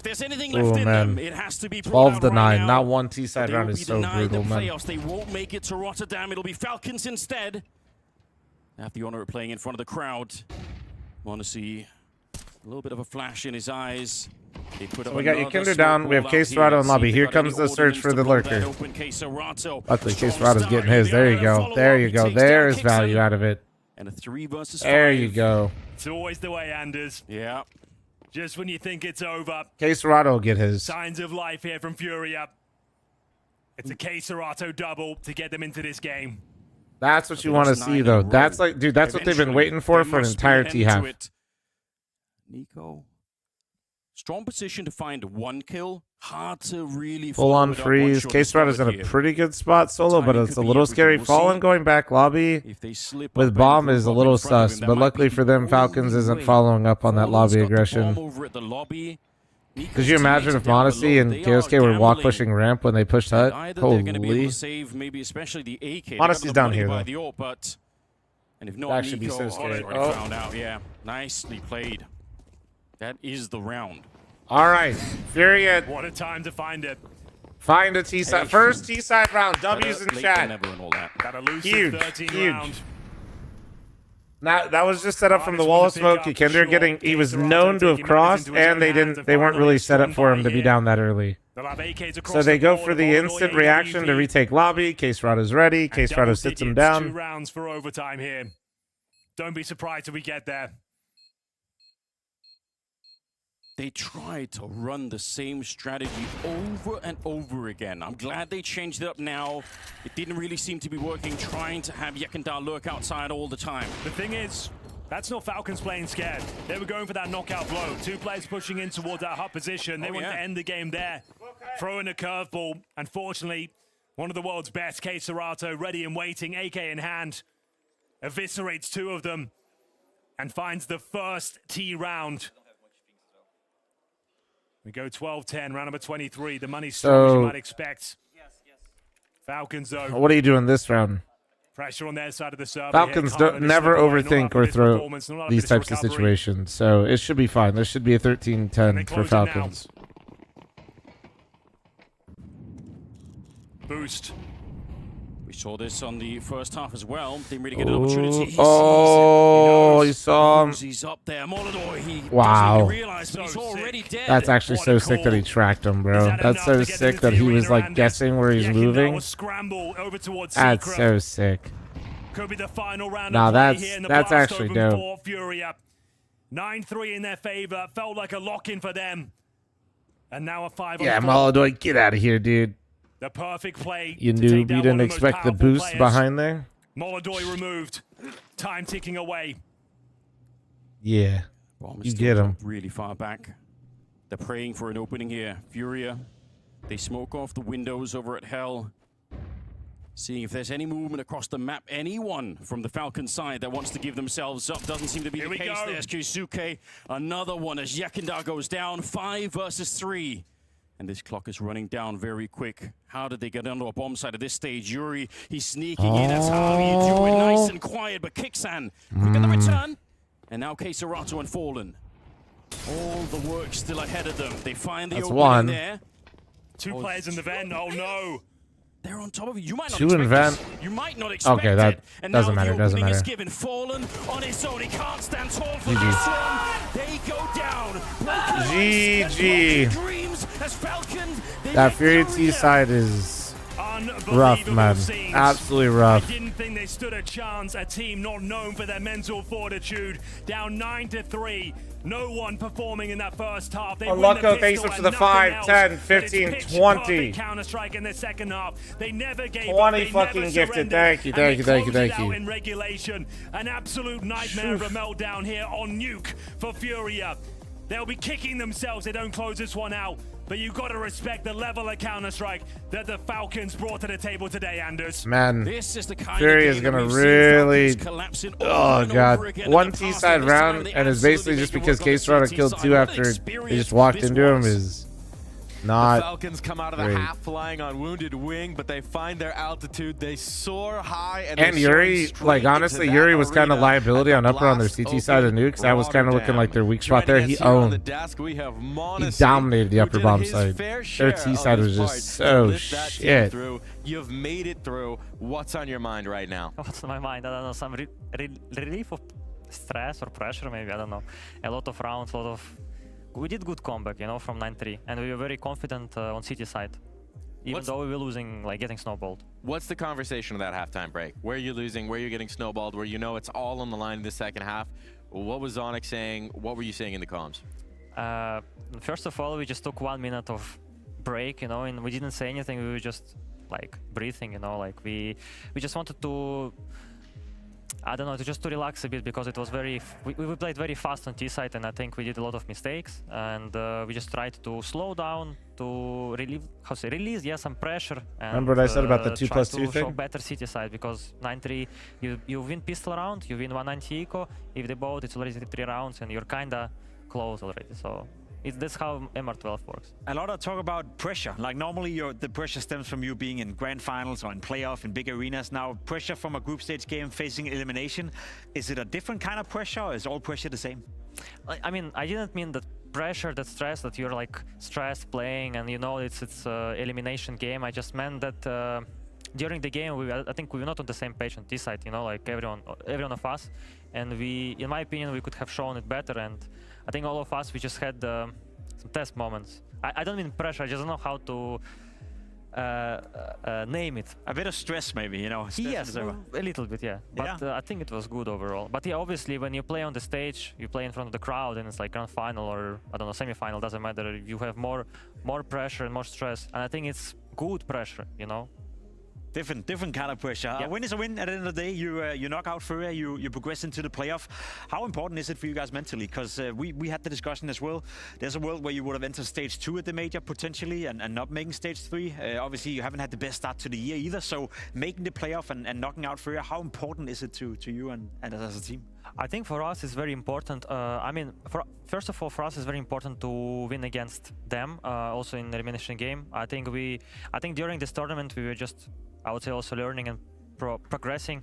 Speaker 3: there's anything
Speaker 1: Oh
Speaker 3: left in them,
Speaker 1: man,
Speaker 3: it has to be
Speaker 1: 12 to
Speaker 3: right
Speaker 1: 9.
Speaker 3: now.
Speaker 1: Not one T-side
Speaker 3: They
Speaker 1: round
Speaker 3: will
Speaker 1: is
Speaker 3: be
Speaker 1: so
Speaker 3: denied
Speaker 1: brutal,
Speaker 3: the
Speaker 1: man.
Speaker 3: playoffs. They won't make it to Rotterdam. It'll be Falcons instead. They have the honor of playing in front of the crowd. Want to see a little bit of a flash in his eyes. They put
Speaker 1: So
Speaker 3: up
Speaker 1: we got
Speaker 3: another
Speaker 1: Yekender down. We have
Speaker 3: smoke ball out
Speaker 1: Keserato
Speaker 3: here.
Speaker 1: in lobby.
Speaker 3: See if
Speaker 1: Here
Speaker 3: they've got
Speaker 1: comes
Speaker 3: any
Speaker 1: the search
Speaker 3: ordnance
Speaker 1: for
Speaker 3: to
Speaker 1: the
Speaker 3: blow that
Speaker 1: lurker.
Speaker 3: open. Keserato.
Speaker 1: Luckily,
Speaker 3: Strong
Speaker 1: Keserato's
Speaker 3: start.
Speaker 1: getting his. There you go. There you go. There's value out of it.
Speaker 3: And a 3 versus 5.
Speaker 1: There you go.
Speaker 2: It's always the way, Anders.
Speaker 3: Yeah.
Speaker 2: Just when you think it's over.
Speaker 1: Keserato will get his.
Speaker 2: Signs of life here from Furia. It's a Keserato double to get them into this game.
Speaker 1: That's what you want to see, though. That's like, dude, that's what they've been waiting for an entire T-half.
Speaker 3: Nico. Strong position to find 1 kill. Hard to really
Speaker 1: Full on
Speaker 3: follow it up
Speaker 1: freeze.
Speaker 3: once you're
Speaker 1: Keserato's in a
Speaker 3: discovered
Speaker 1: pretty good spot solo, but
Speaker 3: Timing
Speaker 1: it's a
Speaker 3: could be
Speaker 1: little
Speaker 3: everything.
Speaker 1: scary.
Speaker 3: We'll
Speaker 1: Fallen
Speaker 3: see.
Speaker 1: going back lobby
Speaker 3: If they slip
Speaker 1: with
Speaker 3: up
Speaker 1: bomb
Speaker 3: and
Speaker 1: is a
Speaker 3: group up
Speaker 1: little
Speaker 3: in front of him,
Speaker 1: sus,
Speaker 3: that
Speaker 1: but
Speaker 3: might
Speaker 1: luckily
Speaker 3: be
Speaker 1: for
Speaker 3: the
Speaker 1: them, Falcons
Speaker 3: only
Speaker 1: isn't
Speaker 3: way.
Speaker 1: following up on that
Speaker 3: Fallen's
Speaker 1: lobby
Speaker 3: got the
Speaker 1: aggression.
Speaker 3: bomb over at the lobby. Nico's
Speaker 1: Could you imagine if
Speaker 3: teammates down
Speaker 1: Monacy
Speaker 3: below,
Speaker 1: and
Speaker 3: they are
Speaker 1: KSK were walk
Speaker 3: gambling.
Speaker 1: pushing ramp when they pushed hut?
Speaker 3: Either they're going to be able
Speaker 1: Holy.
Speaker 3: to save, maybe especially the AK. They
Speaker 1: Monacy's
Speaker 3: got the
Speaker 1: down
Speaker 3: money
Speaker 1: here,
Speaker 3: by
Speaker 1: though.
Speaker 3: the AWP, but and if not,
Speaker 1: That should be
Speaker 3: Nico
Speaker 1: so scary.
Speaker 3: already
Speaker 1: Oh.
Speaker 3: found out. Yeah, nicely played. That is the round.
Speaker 1: All right, Furia,
Speaker 2: What a time to find it.
Speaker 1: find a T-side. First T-side round. W's in
Speaker 3: Late than
Speaker 1: chat.
Speaker 3: never and all that.
Speaker 2: That elusive
Speaker 1: Huge,
Speaker 2: 13
Speaker 1: huge.
Speaker 2: round.
Speaker 1: Now that was just set up from the wall of smoke. Yekender getting, he was known to have crossed, and they weren't really set up for him to be down that early.
Speaker 2: They'll have AKs across
Speaker 1: So they
Speaker 2: the
Speaker 1: go
Speaker 2: board,
Speaker 1: for the
Speaker 2: all
Speaker 1: instant
Speaker 2: way
Speaker 1: reaction to
Speaker 2: AWP.
Speaker 1: retake lobby. Keserato's ready.
Speaker 2: And double
Speaker 1: Keserato sits him
Speaker 2: digits, 2
Speaker 1: down.
Speaker 2: rounds for overtime here. Don't be surprised if we get there.
Speaker 3: They tried to run the same strategy over and over again. I'm glad they changed it up now. It didn't really seem to be working, trying to have Yekender lurk outside all the time.
Speaker 2: The thing is, that's not Falcons playing scared. They were going for that knockout blow. 2 players pushing in towards that hut position. They wanted to end the game there. Throw in a curveball. Unfortunately, one of the world's best, Keserato, ready and waiting, AK in hand. Eviscerates 2 of them and finds the first T round. We go 12-10, round number 23. The money's strong as you
Speaker 1: So-
Speaker 2: might expect. Falcons, though.
Speaker 1: What are you doing this round?
Speaker 2: Pressure on their side of the server.
Speaker 1: Falcons
Speaker 2: here. Can't let
Speaker 1: don't
Speaker 2: it
Speaker 1: never
Speaker 2: slip away. Not
Speaker 1: overthink
Speaker 2: after
Speaker 1: or
Speaker 2: this
Speaker 1: throw
Speaker 2: performance, not after
Speaker 1: these
Speaker 2: this
Speaker 1: types of
Speaker 2: recovery.
Speaker 1: situations, so it should be fine. There should be a 13-10 for
Speaker 2: close it now.
Speaker 1: Falcons.
Speaker 2: Boost.
Speaker 3: We saw this on the first half as well. Didn't really get an opportunity. He
Speaker 1: Oh,
Speaker 3: sees
Speaker 1: you saw him.
Speaker 3: He's up there. Molodor, he
Speaker 1: Wow.
Speaker 3: doesn't realize, but he's already dead.
Speaker 1: That's actually so sick that he tracked him, bro. That's so sick that he was like guessing where he's moving.
Speaker 2: Scramble over towards
Speaker 1: That's
Speaker 2: Secret.
Speaker 1: so sick.
Speaker 2: Could be the final round
Speaker 1: Nah,
Speaker 2: of play
Speaker 1: that's-
Speaker 2: here in the
Speaker 1: that's
Speaker 2: blast
Speaker 1: actually
Speaker 2: open
Speaker 1: dope.
Speaker 2: for Furia. 9-3 in their favor. Felt like a lock-in for them. And now a 5
Speaker 1: Yeah,
Speaker 2: on 4.
Speaker 1: Maladoy, get out of here, dude.
Speaker 2: The perfect play.
Speaker 1: You
Speaker 2: to
Speaker 1: noob,
Speaker 2: take
Speaker 1: you
Speaker 2: down
Speaker 1: didn't
Speaker 2: one of the most
Speaker 1: expect the
Speaker 2: powerful
Speaker 1: boost
Speaker 2: players.
Speaker 1: behind there?
Speaker 2: Maladoy removed. Time ticking away.
Speaker 1: Yeah.
Speaker 3: Bomb
Speaker 1: You
Speaker 3: is
Speaker 1: get
Speaker 3: still
Speaker 1: him.
Speaker 3: dropped really far back. They're praying for an opening here. Furia, they smoke off the windows over at Hell. Seeing if there's any movement across the map. Anyone from the Falcon side that wants to give themselves up. Doesn't seem to be
Speaker 2: Here
Speaker 3: the
Speaker 2: we
Speaker 3: case.
Speaker 2: go.
Speaker 3: There's Kyusuke. Another one as Yakindar goes down. 5 versus 3. And this clock is running down very quick. How did they get onto a bomb site at this stage? Yuri, he's sneaking in. That's how you do it. Nice and quiet. But Kixan, quick on the return. And now Keisarato and Fallen. All the work still ahead of them. They find the
Speaker 1: That's
Speaker 3: opening
Speaker 1: one.
Speaker 3: there.
Speaker 2: Two players in the vent. Oh no.
Speaker 3: They're on top of it. You might not
Speaker 1: Two in
Speaker 3: expect
Speaker 1: vent.
Speaker 3: this. You might not expect
Speaker 1: Okay, that
Speaker 3: it. And
Speaker 1: doesn't
Speaker 3: now
Speaker 1: matter.
Speaker 3: the
Speaker 1: Doesn't
Speaker 3: opening is
Speaker 1: matter.
Speaker 3: given. Fallen on his own. He can't stand tall for
Speaker 1: GG.
Speaker 3: this one. They go down.
Speaker 1: GG.
Speaker 3: Dreams as Falcons.
Speaker 1: That Furia T side is rough, man.
Speaker 2: Scenes.
Speaker 1: Absolutely rough.
Speaker 2: I didn't think they stood a chance. A team not known for their mental fortitude. Down 9-3. No one performing in that first half. They win the
Speaker 1: Loco, thanks
Speaker 2: pistol
Speaker 1: for
Speaker 2: and
Speaker 1: the
Speaker 2: nothing
Speaker 1: 5,
Speaker 2: else.
Speaker 1: 10,
Speaker 2: But it's
Speaker 1: 15,
Speaker 2: pitch
Speaker 1: 20.
Speaker 2: perfect Counter-Strike in the second half. They never gave
Speaker 1: 20
Speaker 2: up. They
Speaker 1: fucking
Speaker 2: never
Speaker 1: gifted.
Speaker 2: surrendered,
Speaker 1: Thank you,
Speaker 2: and
Speaker 1: thank
Speaker 2: they
Speaker 1: you, thank you,
Speaker 2: closed it
Speaker 1: thank
Speaker 2: out
Speaker 1: you.
Speaker 2: in regulation. An absolute nightmare of a meltdown here on Nuke for Furia. They'll be kicking themselves they don't close this one out. But you've got to respect the level of Counter-Strike that the Falcons brought to the table today, Anders.
Speaker 1: Man,
Speaker 3: This is the kind
Speaker 1: Fury
Speaker 3: of
Speaker 1: is
Speaker 3: game
Speaker 1: gonna
Speaker 3: that we've seen
Speaker 1: really.
Speaker 3: Falcons collapsing over
Speaker 1: Oh
Speaker 3: and
Speaker 1: god,
Speaker 3: over again in
Speaker 1: one
Speaker 3: the
Speaker 1: T
Speaker 3: past,
Speaker 1: side
Speaker 3: and this time
Speaker 1: round,
Speaker 3: they
Speaker 1: and it's
Speaker 3: absolutely
Speaker 1: basically just
Speaker 3: made
Speaker 1: because
Speaker 3: it work on the
Speaker 1: K-Strata
Speaker 3: CT
Speaker 1: killed
Speaker 3: side.
Speaker 1: 2
Speaker 3: What an
Speaker 1: after he
Speaker 3: experience
Speaker 1: just walked
Speaker 3: this
Speaker 1: into him
Speaker 3: was.
Speaker 1: is
Speaker 13: The
Speaker 1: not.
Speaker 13: Falcons come out of the
Speaker 1: great.
Speaker 13: half flying on Wounded Wing, but they find their altitude. They soar high, and
Speaker 1: And
Speaker 13: they're
Speaker 1: Yuri,
Speaker 13: soaring straight
Speaker 1: like
Speaker 13: into
Speaker 1: honestly,
Speaker 13: that
Speaker 1: Yuri was kind of
Speaker 13: arena
Speaker 1: liability
Speaker 13: at
Speaker 1: on
Speaker 13: the
Speaker 1: upper on their
Speaker 13: blast
Speaker 1: CT side of
Speaker 13: open
Speaker 1: nukes. That was kind of looking like their weak spot there.
Speaker 13: Joining
Speaker 1: He
Speaker 13: us here on the
Speaker 1: owned.
Speaker 13: desk, we have
Speaker 1: He
Speaker 13: Monacy,
Speaker 1: dominated the
Speaker 13: who
Speaker 1: upper
Speaker 13: did
Speaker 1: bomb
Speaker 13: his
Speaker 1: side.
Speaker 13: fair
Speaker 1: Their
Speaker 13: share
Speaker 1: T
Speaker 13: of
Speaker 1: side
Speaker 13: his
Speaker 1: was
Speaker 13: part
Speaker 1: just
Speaker 13: to
Speaker 1: so
Speaker 13: lift that team
Speaker 1: shit.
Speaker 13: through. You've made it through. What's on your mind right now?
Speaker 7: What's on my mind? I don't know. Some relief of stress or pressure, maybe. I don't know. A lot of rounds, a lot of. We did good comeback, you know, from 9-3, and we were very confident on City side. Even though we were losing, like getting snowballed.
Speaker 13: What's the conversation of that halftime break? Where you're losing, where you're getting snowballed, where you know it's all on the line in the second half. What was Onyx saying? What were you saying in the comms?
Speaker 7: First of all, we just took 1 minute of break, you know, and we didn't say anything. We were just like breathing, you know, like we just wanted to, I don't know, to relax a bit because it was very, we played very fast on T side, and I think we did a lot of mistakes, and we just tried to slow down, to release, yeah, some pressure. And,
Speaker 1: Remember what I said about the 2+2
Speaker 7: try to
Speaker 1: thing?
Speaker 7: show better City side, because 9-3, you win pistol round, you win 190 eco. If they both, it's already 3 rounds, and you're kinda close already. So that's how MR12 works.
Speaker 14: A lot of talk about pressure. Like normally the pressure stems from you being in grand finals or in playoff in big arenas. Now pressure from a group stage game facing elimination. Is it a different kind of pressure, or is all pressure the same?
Speaker 7: I mean, I didn't mean that pressure, that stress, that you're like stressed playing and you know it's elimination game. I just meant that during the game I think we were not on the same page on this side, you know, like everyone of us, and in my opinion, we could have shown it better. And I think all of us, we just had some test moments. I don't mean pressure, I just don't know how to name it.
Speaker 14: A bit of stress, maybe, you know.
Speaker 7: Yes, a little bit, yeah. But I think it was good overall. But yeah, obviously, when you play on the stage, you play in front of the crowd, and it's like grand final or I don't know, semi-final, doesn't matter. You have more pressure and more stress, and I think it's good pressure, you know.
Speaker 14: Different kind of pressure.
Speaker 7: Yeah.
Speaker 14: A win is a win. At the end of the day, you knock out Furia, you progress into the playoff. How important is it for you guys mentally? Because we had the discussion as well. There's a world where you would have entered stage 2 at the major potentially and not making stage 3. Obviously, you haven't had the best start to the year either. So making the playoff and knocking out Furia, how important is it to you and as a team?
Speaker 7: I think for us it's very important. I mean, first of all, for us it's very important to win against them. Also in the elimination game, I think during this tournament we were just, I would say, also learning and progressing.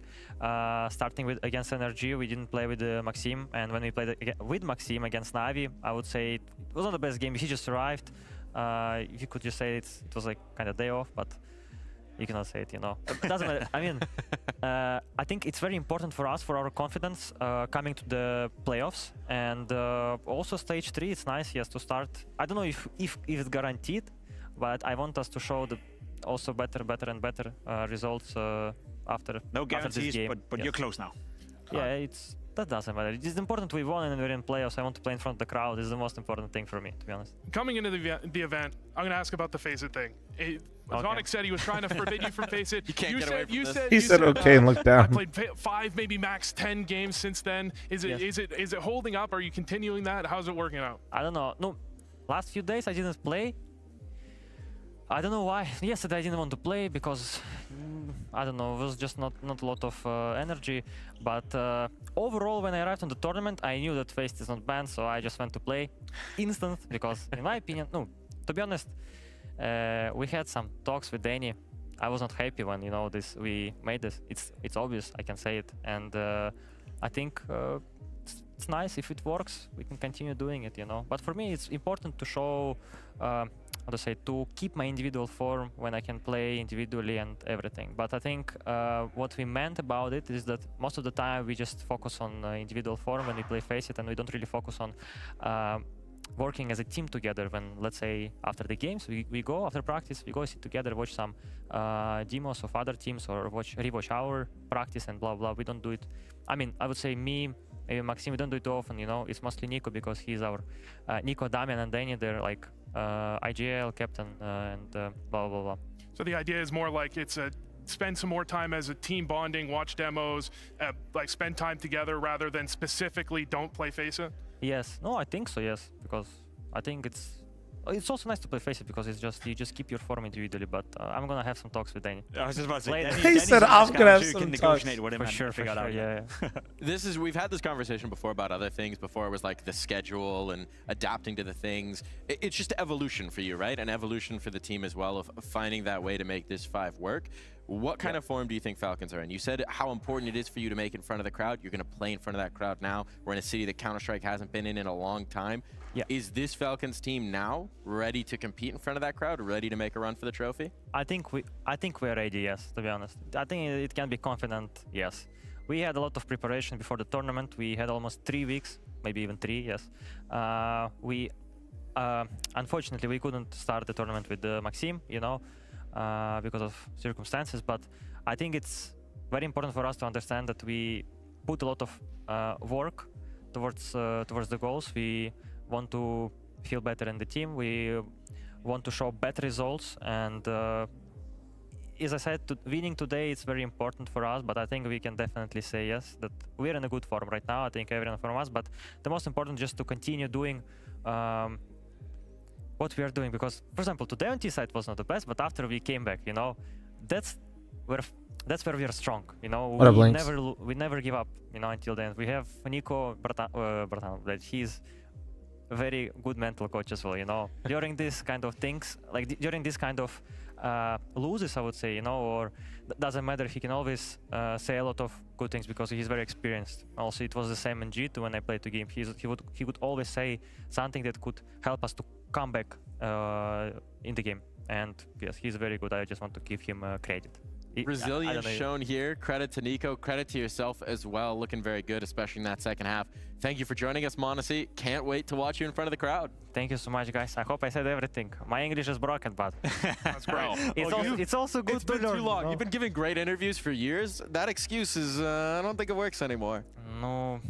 Speaker 7: Starting against NRG, we didn't play with Maxime, and when we played with Maxime against Navi, I would say it wasn't the best game. He just arrived. You could just say it was like kind of day off, but you cannot say it, you know. It doesn't matter. I mean, I think it's very important for us, for our confidence coming to the playoffs, and also stage 3. It's nice, yes, to start. I don't know if it's guaranteed, but I want us to show also better and better results after
Speaker 14: no guarantees,
Speaker 7: this game.
Speaker 14: but
Speaker 7: yes.
Speaker 14: you're close now.
Speaker 7: Yeah, it's that doesn't matter. It's important we won and we're in playoffs. I want to play in front of the crowd. This is the most important thing for me, to be honest.
Speaker 15: Coming into the event, I'm going to ask about the Face It thing. Onyx said he was trying to forbid you from Face It.
Speaker 13: You can't get away from this.
Speaker 1: He said okay and looked down.
Speaker 15: I played 5, maybe max 10 games since then. Is it holding up? Are you continuing that? How's it working out?
Speaker 7: I don't know. No, last few days I didn't play. I don't know why. Yesterday I didn't want to play because I don't know. It was just not a lot of energy. But overall, when I arrived on the tournament, I knew that Face is not banned, so I just went to play instant because, in my opinion, no. To be honest, we had some talks with Danny. I was not happy when we made this. It's obvious. I can say it, and I think it's nice if it works. We can continue doing it, But for me, it's important to show. How to say, to keep my individual form when I can play individually and everything. But I think what we meant about it is that most of the time we just focus on individual form when we play Face It, and we don't really focus on working as a team together. When, let's say, after the games, we go after practice, we go sit together, watch some demos of other teams or rewatch our practice and blah blah. We don't do it. I mean, I would say me, maybe Maxim, we don't do it often. It's mostly Nico because he's our Nico, Damian, and Danny. They're like IGL captain and blah blah blah.
Speaker 15: So the idea is more like it's spend some more time as a team bonding, watch demos, like spend time together rather than specifically don't play Face It?
Speaker 7: Yes. No, I think so, yes. Because I think it's also nice to play Face It because you just keep your form individually. But I'm gonna have some talks with Danny.
Speaker 14: I was just about to say,
Speaker 1: He said I'm gonna have some talks.
Speaker 14: With him
Speaker 7: for sure. Yeah.
Speaker 13: We've had this conversation before about other things. Before it was like the schedule and adapting to the things. It's just evolution for you, right? An evolution for the team as well of finding that way to make this 5 work. What kind of form do you think Falcons are in? You said how important it is for you to make in front of the crowd. You're going to play in front of that crowd now. We're in a city that Counter-Strike hasn't been in a long time.
Speaker 7: Yeah.
Speaker 13: Is this Falcons team now ready to compete in front of that crowd, ready to make a run for the trophy?
Speaker 7: I think we're ready, yes, to be honest. I think it can be confident, yes. We had a lot of preparation before the tournament. We had almost 3 weeks, maybe even 3, yes. Unfortunately, we couldn't start the tournament with Maxim, because of circumstances, but I think it's very important for us to understand that we put a lot of work towards the goals. We want to feel better in the team. We want to show better results, and as I said, winning today is very important for us, but I think we can definitely say yes, that we're in a good form right now. I think everyone from us, but the most important just to continue doing what we are doing, because for example today on T side was not the best, but after we came back, that's where we are strong. We never give up, until the end. We have Nico Bertan, that he's a very good mental coach as well. During this kind of things, like during this kind of loses, I would say, or doesn't matter, he can always say a lot of good things because he's very experienced. Also, it was the same in G2 when I played the game. He would always say something that could help us to come back in the game. And yes, he's very good. I just want to give him credit.
Speaker 13: Resilience shown here. Credit to Nico. Credit to yourself as well. Looking very good, especially in that second half. Thank you for joining us, m0NESY. Can't wait to watch you in front of the crowd.
Speaker 7: Thank you so much, guys. I hope I said everything. My English is broken, but
Speaker 15: that's great.
Speaker 7: It's also good
Speaker 13: to learn. It's been too long. You've been giving great interviews for years. That excuse is, I don't think it works anymore.
Speaker 7: No,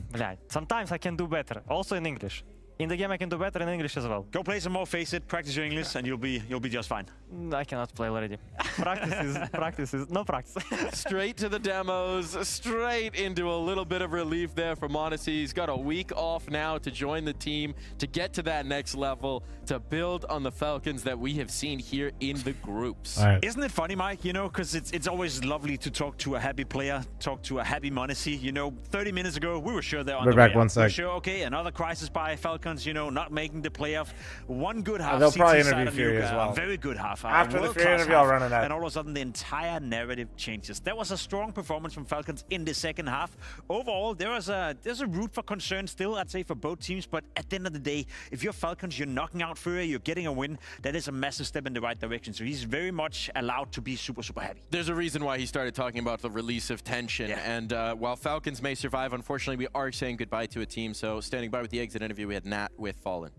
Speaker 7: sometimes I can do better. Also in English. In the game, I can do better in English as well.
Speaker 14: Go play some more Face It, practice your English, and you'll be just fine.
Speaker 7: I cannot play already. Practice is no practice.
Speaker 13: Straight to the demos, straight into a little bit of relief there for m0NESY. He's got a week off now to join the team, to get to that next level, to build on the Falcons that we have seen here in the groups.
Speaker 14: Right. Isn't it funny, Mike? Because it's always lovely to talk to a happy player, talk to a happy m0NESY. 30 minutes ago, we were sure they're on the way
Speaker 1: back 1
Speaker 14: up.
Speaker 1: sec.
Speaker 14: We're sure, okay, another crisis by Falcons. Not making the playoff. One good half.
Speaker 1: They'll probably interview Furia as well.
Speaker 14: A very good half.
Speaker 1: After the Furia interview, I'll run it out.
Speaker 14: And all of a sudden, the entire narrative changes. That was a strong performance from Falcons in the second half. Overall, there's a root for concern still, I'd say, for both teams. But at the end of the day, if you're Falcons, you're knocking out Furia, you're getting a win. That is a massive step in the right direction. So he's very much allowed to be super, super happy.
Speaker 13: There's a reason why he started talking about the release of tension. Yeah. And while Falcons may survive, unfortunately, we are saying goodbye to a team. So standing by with the exit interview, we had Nat with Fallen.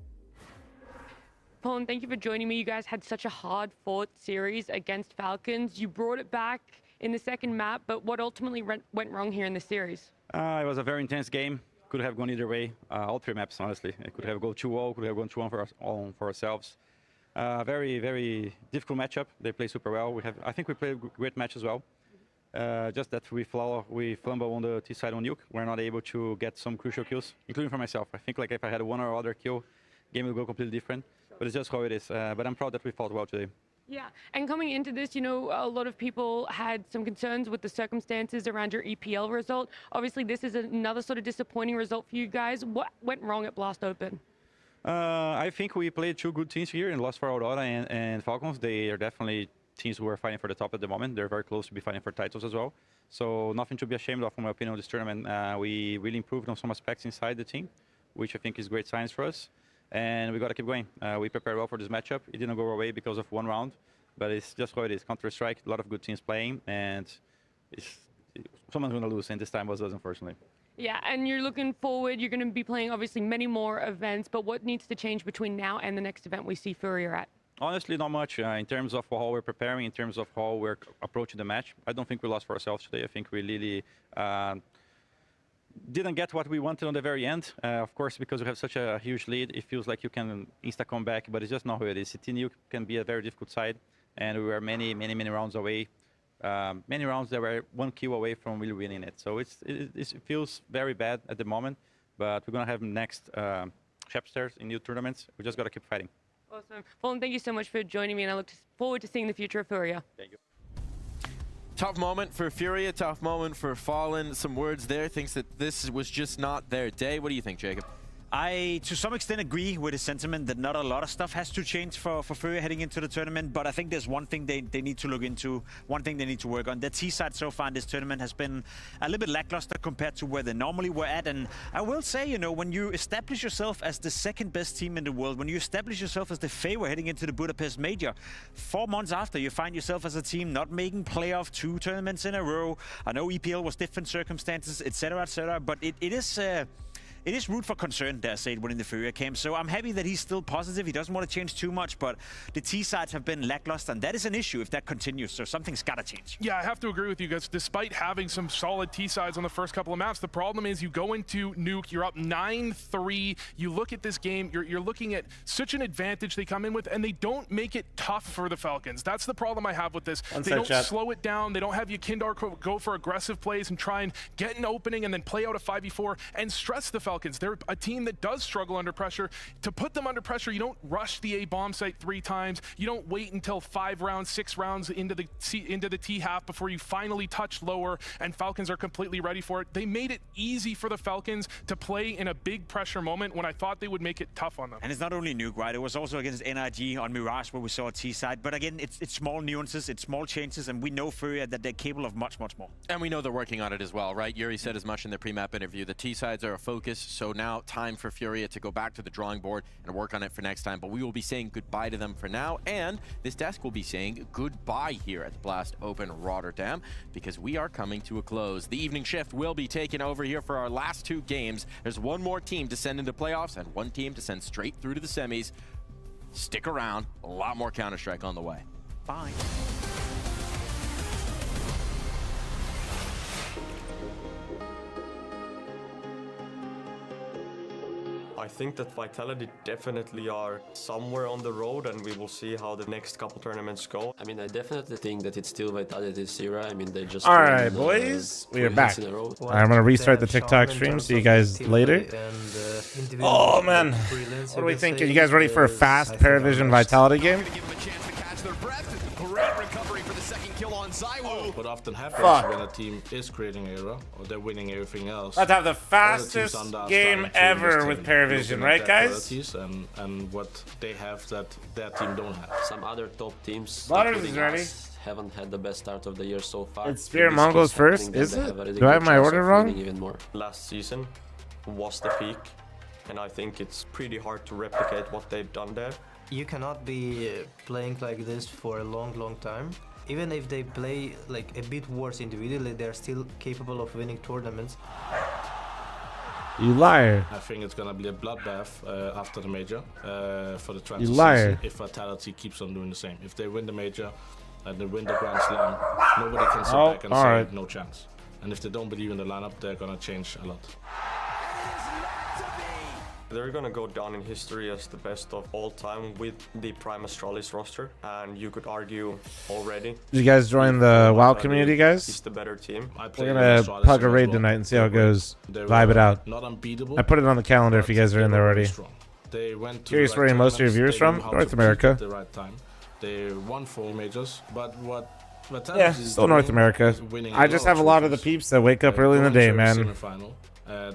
Speaker 16: Fallen, thank you for joining me. You guys had such a hard-fought series against Falcons. You brought it back in the second map, but what ultimately went wrong here in the series?
Speaker 22: It was a very intense game. Could have gone either way. All three maps, honestly. It could have gone 2-0, could have gone 2-1 for ourselves. Very, very difficult matchup. They play super well. I think we played a great match as well. Just that we fumble on the T side on Nuke. We're not able to get some crucial kills, including for myself. I think like if I had one or other kill, game would go completely different. But it's just how it is. But I'm proud that we fought well today.
Speaker 16: Yeah, and coming into this, you know, a lot of people had some concerns with the circumstances around your EPL result. Obviously, this is another sort of disappointing result for you guys. What went wrong at Blast Open?
Speaker 22: I think we played two good teams here and lost for Aurora and Falcons. They are definitely teams who are fighting for the top at the moment. They're very close to be fighting for titles as well. So nothing to be ashamed of, in my opinion, on this tournament. We really improved on some aspects inside the team, which I think is great signs for us. And we got to keep going. We prepared well for this matchup. It didn't go our way because of one round, but it's just how it is. Counter-Strike, a lot of good teams playing, and someone's going to lose, and this time was us, unfortunately.
Speaker 16: Yeah, and you're looking forward. You're going to be playing, obviously, many more events, but what needs to change between now and the next event we see Furia at?
Speaker 22: Honestly, not much. In terms of how we're preparing, in terms of how we're approaching the match, I don't think we lost for ourselves today. I think we really didn't get what we wanted on the very end. Of course, because we have such a huge lead, it feels like you can insta-come back, but it's just not who it is. Nuke can be a very difficult side, and we were many rounds away. Many rounds that were one kill away from really winning it. So it feels very bad at the moment, but we're going to have next chapters in new tournaments. We just got to keep fighting.
Speaker 16: Awesome. fl0m, thank you so much for joining me, and I look forward to seeing the future of Furia.
Speaker 22: Thank you.
Speaker 13: Tough moment for Furia, tough moment for Fallen. Some words there, thinks that this was just not their day. What do you think, Jacob?
Speaker 14: I, to some extent, agree with the sentiment that not a lot of stuff has to change for Furia heading into the tournament, but I think there's one thing they need to look into, one thing they need to work on. The T-side so far in this tournament has been a little bit lackluster compared to where they normally were at, and I will say, you know, when you establish yourself as the second best team in the world, when you establish yourself as the favorite heading into the Budapest Major, 4 months after, you find yourself as a team not making playoff 2 tournaments in a row. I know EPL was different circumstances, etc., but it is root for concern, dare I say, winning the Furia camp. So I'm happy that he's still positive. He doesn't want to change too much, but the T-sides have been lackluster, and that is an issue if that continues. So something's got to change.
Speaker 15: Yeah, I have to agree with you guys. Despite having some solid T-sides on the first couple of maps, the problem is you go into Nuke, you're up 9-3. You look at this game, you're looking at such an advantage they come in with, and they don't make it tough for the Falcons. That's the problem I have with this. They don't slow it down. They don't have you Kindar go for aggressive plays and try and get an opening and then play out a 5v4 and stress the Falcons. They're a team that does struggle under pressure. To put them under pressure, you don't rush the A bomb site 3 times. You don't wait until 5 rounds, 6 rounds into the T half before you finally touch lower, and Falcons are completely ready for it. They made it easy for the Falcons to play in a big pressure moment when I thought they would make it tough on them.
Speaker 14: And it's not only Nuke, right? It was also against NRG on Mirage where we saw a T-side. But again, it's small nuances, it's small changes, and we know Furia that they're capable of much more.
Speaker 13: And we know they're working on it as well, right? Yuri said as much in the pre-map interview. The T-sides are a focus, so now time for Furia to go back to the drawing board and work on it for next time. But we will be saying goodbye to them for now, and this desk will be saying goodbye here at the Blast Open Rotterdam, because we are coming to a close. The evening shift will be taken over here for our last 2 games. There's one more team to send into playoffs and one team to send straight through to the semis. Stick around, a lot more Counter-Strike on the way.
Speaker 14: Bye.
Speaker 17: I think that Vitality definitely are somewhere on the road, and we will see how the next couple tournaments go.
Speaker 19: I mean, I definitely think that it's still Vitality's era. I mean, they just...
Speaker 1: All right, boys, we are back. I'm going to restart the TikTok stream. See you guys later. Oh, man. What do we think? Are you guys ready for a fast Paravision Vitality game?
Speaker 6: Great recovery for the second kill on Zywoo.
Speaker 12: What often happens when a team is creating era or they're winning everything else.
Speaker 1: Let's have the fastest game ever with Paravision, right, guys?
Speaker 12: And what they have that their team don't have.
Speaker 19: Some other top teams
Speaker 1: Butters is ready.
Speaker 19: Haven't had the best start of the year so far.
Speaker 1: It's Spear Mongols first, is it? Do I have my order wrong?
Speaker 19: Even more.
Speaker 17: Last season was the peak, and I think it's pretty hard to replicate what they've done there.
Speaker 18: You cannot be playing like this for a long time. Even if they play like a bit worse individually, they're still capable of winning tournaments.
Speaker 1: You liar.
Speaker 12: I think it's gonna be a bloodbath after the major for the transit
Speaker 1: You liar.
Speaker 12: season if Vitality keeps on doing the same. If they win the major,
Speaker 9: and they win the Grand Slam, nobody can sit back and say no chance. And if they don't believe in the lineup, they're gonna change a lot.
Speaker 17: They're gonna go down in history as the best of all time with the Prime Astralis roster, and you could argue already.
Speaker 1: Did you guys join the WoW community, guys?
Speaker 17: He's the better team.
Speaker 1: We're gonna pug a raid tonight and see how it goes. Vibe it out.
Speaker 9: Not unbeatable,
Speaker 1: I put it on the calendar if you guys are in there already.
Speaker 9: They went to
Speaker 1: Curious where most of your viewers from? North America.
Speaker 9: At the right time. They won 4 majors, but what
Speaker 1: Yeah, still North America. I just have a lot of the peeps that wake up early in the day, man.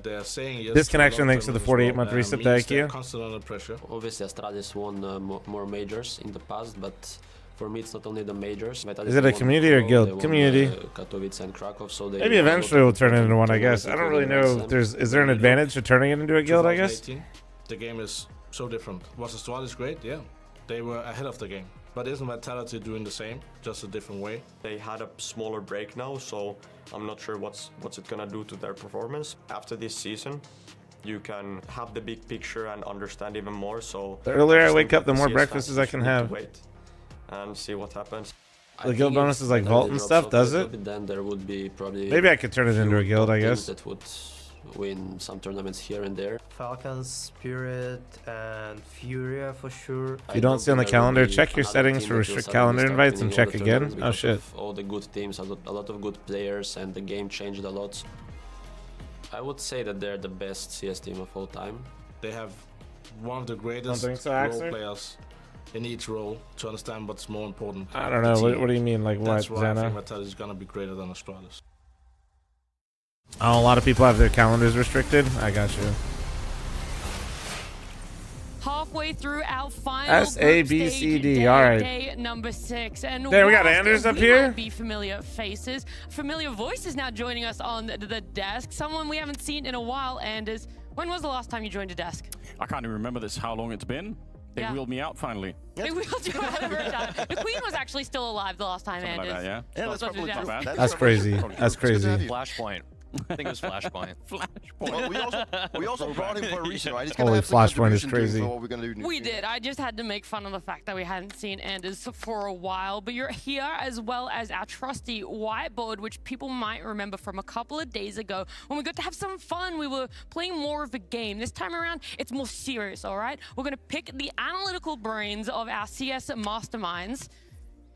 Speaker 9: They're saying yes.
Speaker 1: Disconnection thanks to the 48-month reset to IQ.
Speaker 9: Constant under pressure.
Speaker 19: Obviously, Astralis won more majors in the past, but for me, it's not only the majors.
Speaker 1: Is it a community or guild? Community.
Speaker 19: Katowice and Krakow, so
Speaker 1: Maybe eventually we'll turn it into one, I guess. I don't really know if is there an advantage to turning it into a guild, I guess?
Speaker 9: The game is so different. Was Astralis great? Yeah. They were ahead of the game. But isn't Vitality doing the same, just a different way?
Speaker 17: They had a smaller break now, so I'm not sure what's it gonna do to their performance. After this season, you can have the big picture and understand even more. So
Speaker 1: the earlier I wake up, the more breakfasts I can have.
Speaker 17: Wait and see what happens.
Speaker 1: The guild bonus is like vault and stuff, does it?
Speaker 19: Then there would be probably
Speaker 1: maybe I could turn it into a guild, I guess.
Speaker 19: That would win some tournaments here and there.
Speaker 18: Falcons, Spirit, and Furia for sure.
Speaker 1: If you don't see on the calendar, check your settings for restrict calendar invites and check again. Oh shit.
Speaker 19: All the good teams, a lot of good players, and the game changed a lot. I would say that they're the best CS team of all time.
Speaker 9: They have one of the greatest role players in each role to understand what's more important.
Speaker 1: I don't know. What do you mean? Like what,
Speaker 9: That's why I think
Speaker 1: Zana?
Speaker 9: Vitality is gonna be greater than Astralis.
Speaker 1: Oh, a lot of people have their calendars restricted. I got you.
Speaker 16: Halfway through our final
Speaker 1: S-A-B-C-D. All right.
Speaker 16: day number 6. And
Speaker 1: there we got
Speaker 16: whilst
Speaker 1: Anders up
Speaker 16: we
Speaker 1: here.
Speaker 16: might be familiar faces, familiar voices now joining us on the desk. Someone we haven't seen in a while. Anders, when was the last time you joined a desk?
Speaker 3: I can't even remember how long it's been. They wheeled me out finally.
Speaker 16: They wheeled you out of it. The Queen was actually still alive the last time,
Speaker 3: Something
Speaker 16: Anders.
Speaker 3: like that,
Speaker 11: yeah, that's probably
Speaker 3: not bad.
Speaker 1: That's crazy. That's crazy.
Speaker 11: Flashpoint. I think it was Flashpoint.
Speaker 3: Flashpoint.
Speaker 11: Well, we also brought him for a reason, right? He's
Speaker 1: Holy
Speaker 11: have some
Speaker 1: Flashpoint is
Speaker 11: contribution to
Speaker 1: crazy.
Speaker 11: what we're gonna do
Speaker 16: We did. I just had to make fun of the fact that we hadn't seen Anders for a while. But you're here as well as our trusty whiteboard, which people might remember from a couple of days ago when we got to have some fun. We were playing more of a game. This time around, it's more serious, all right? We're going to pick the analytical brains of our CS masterminds.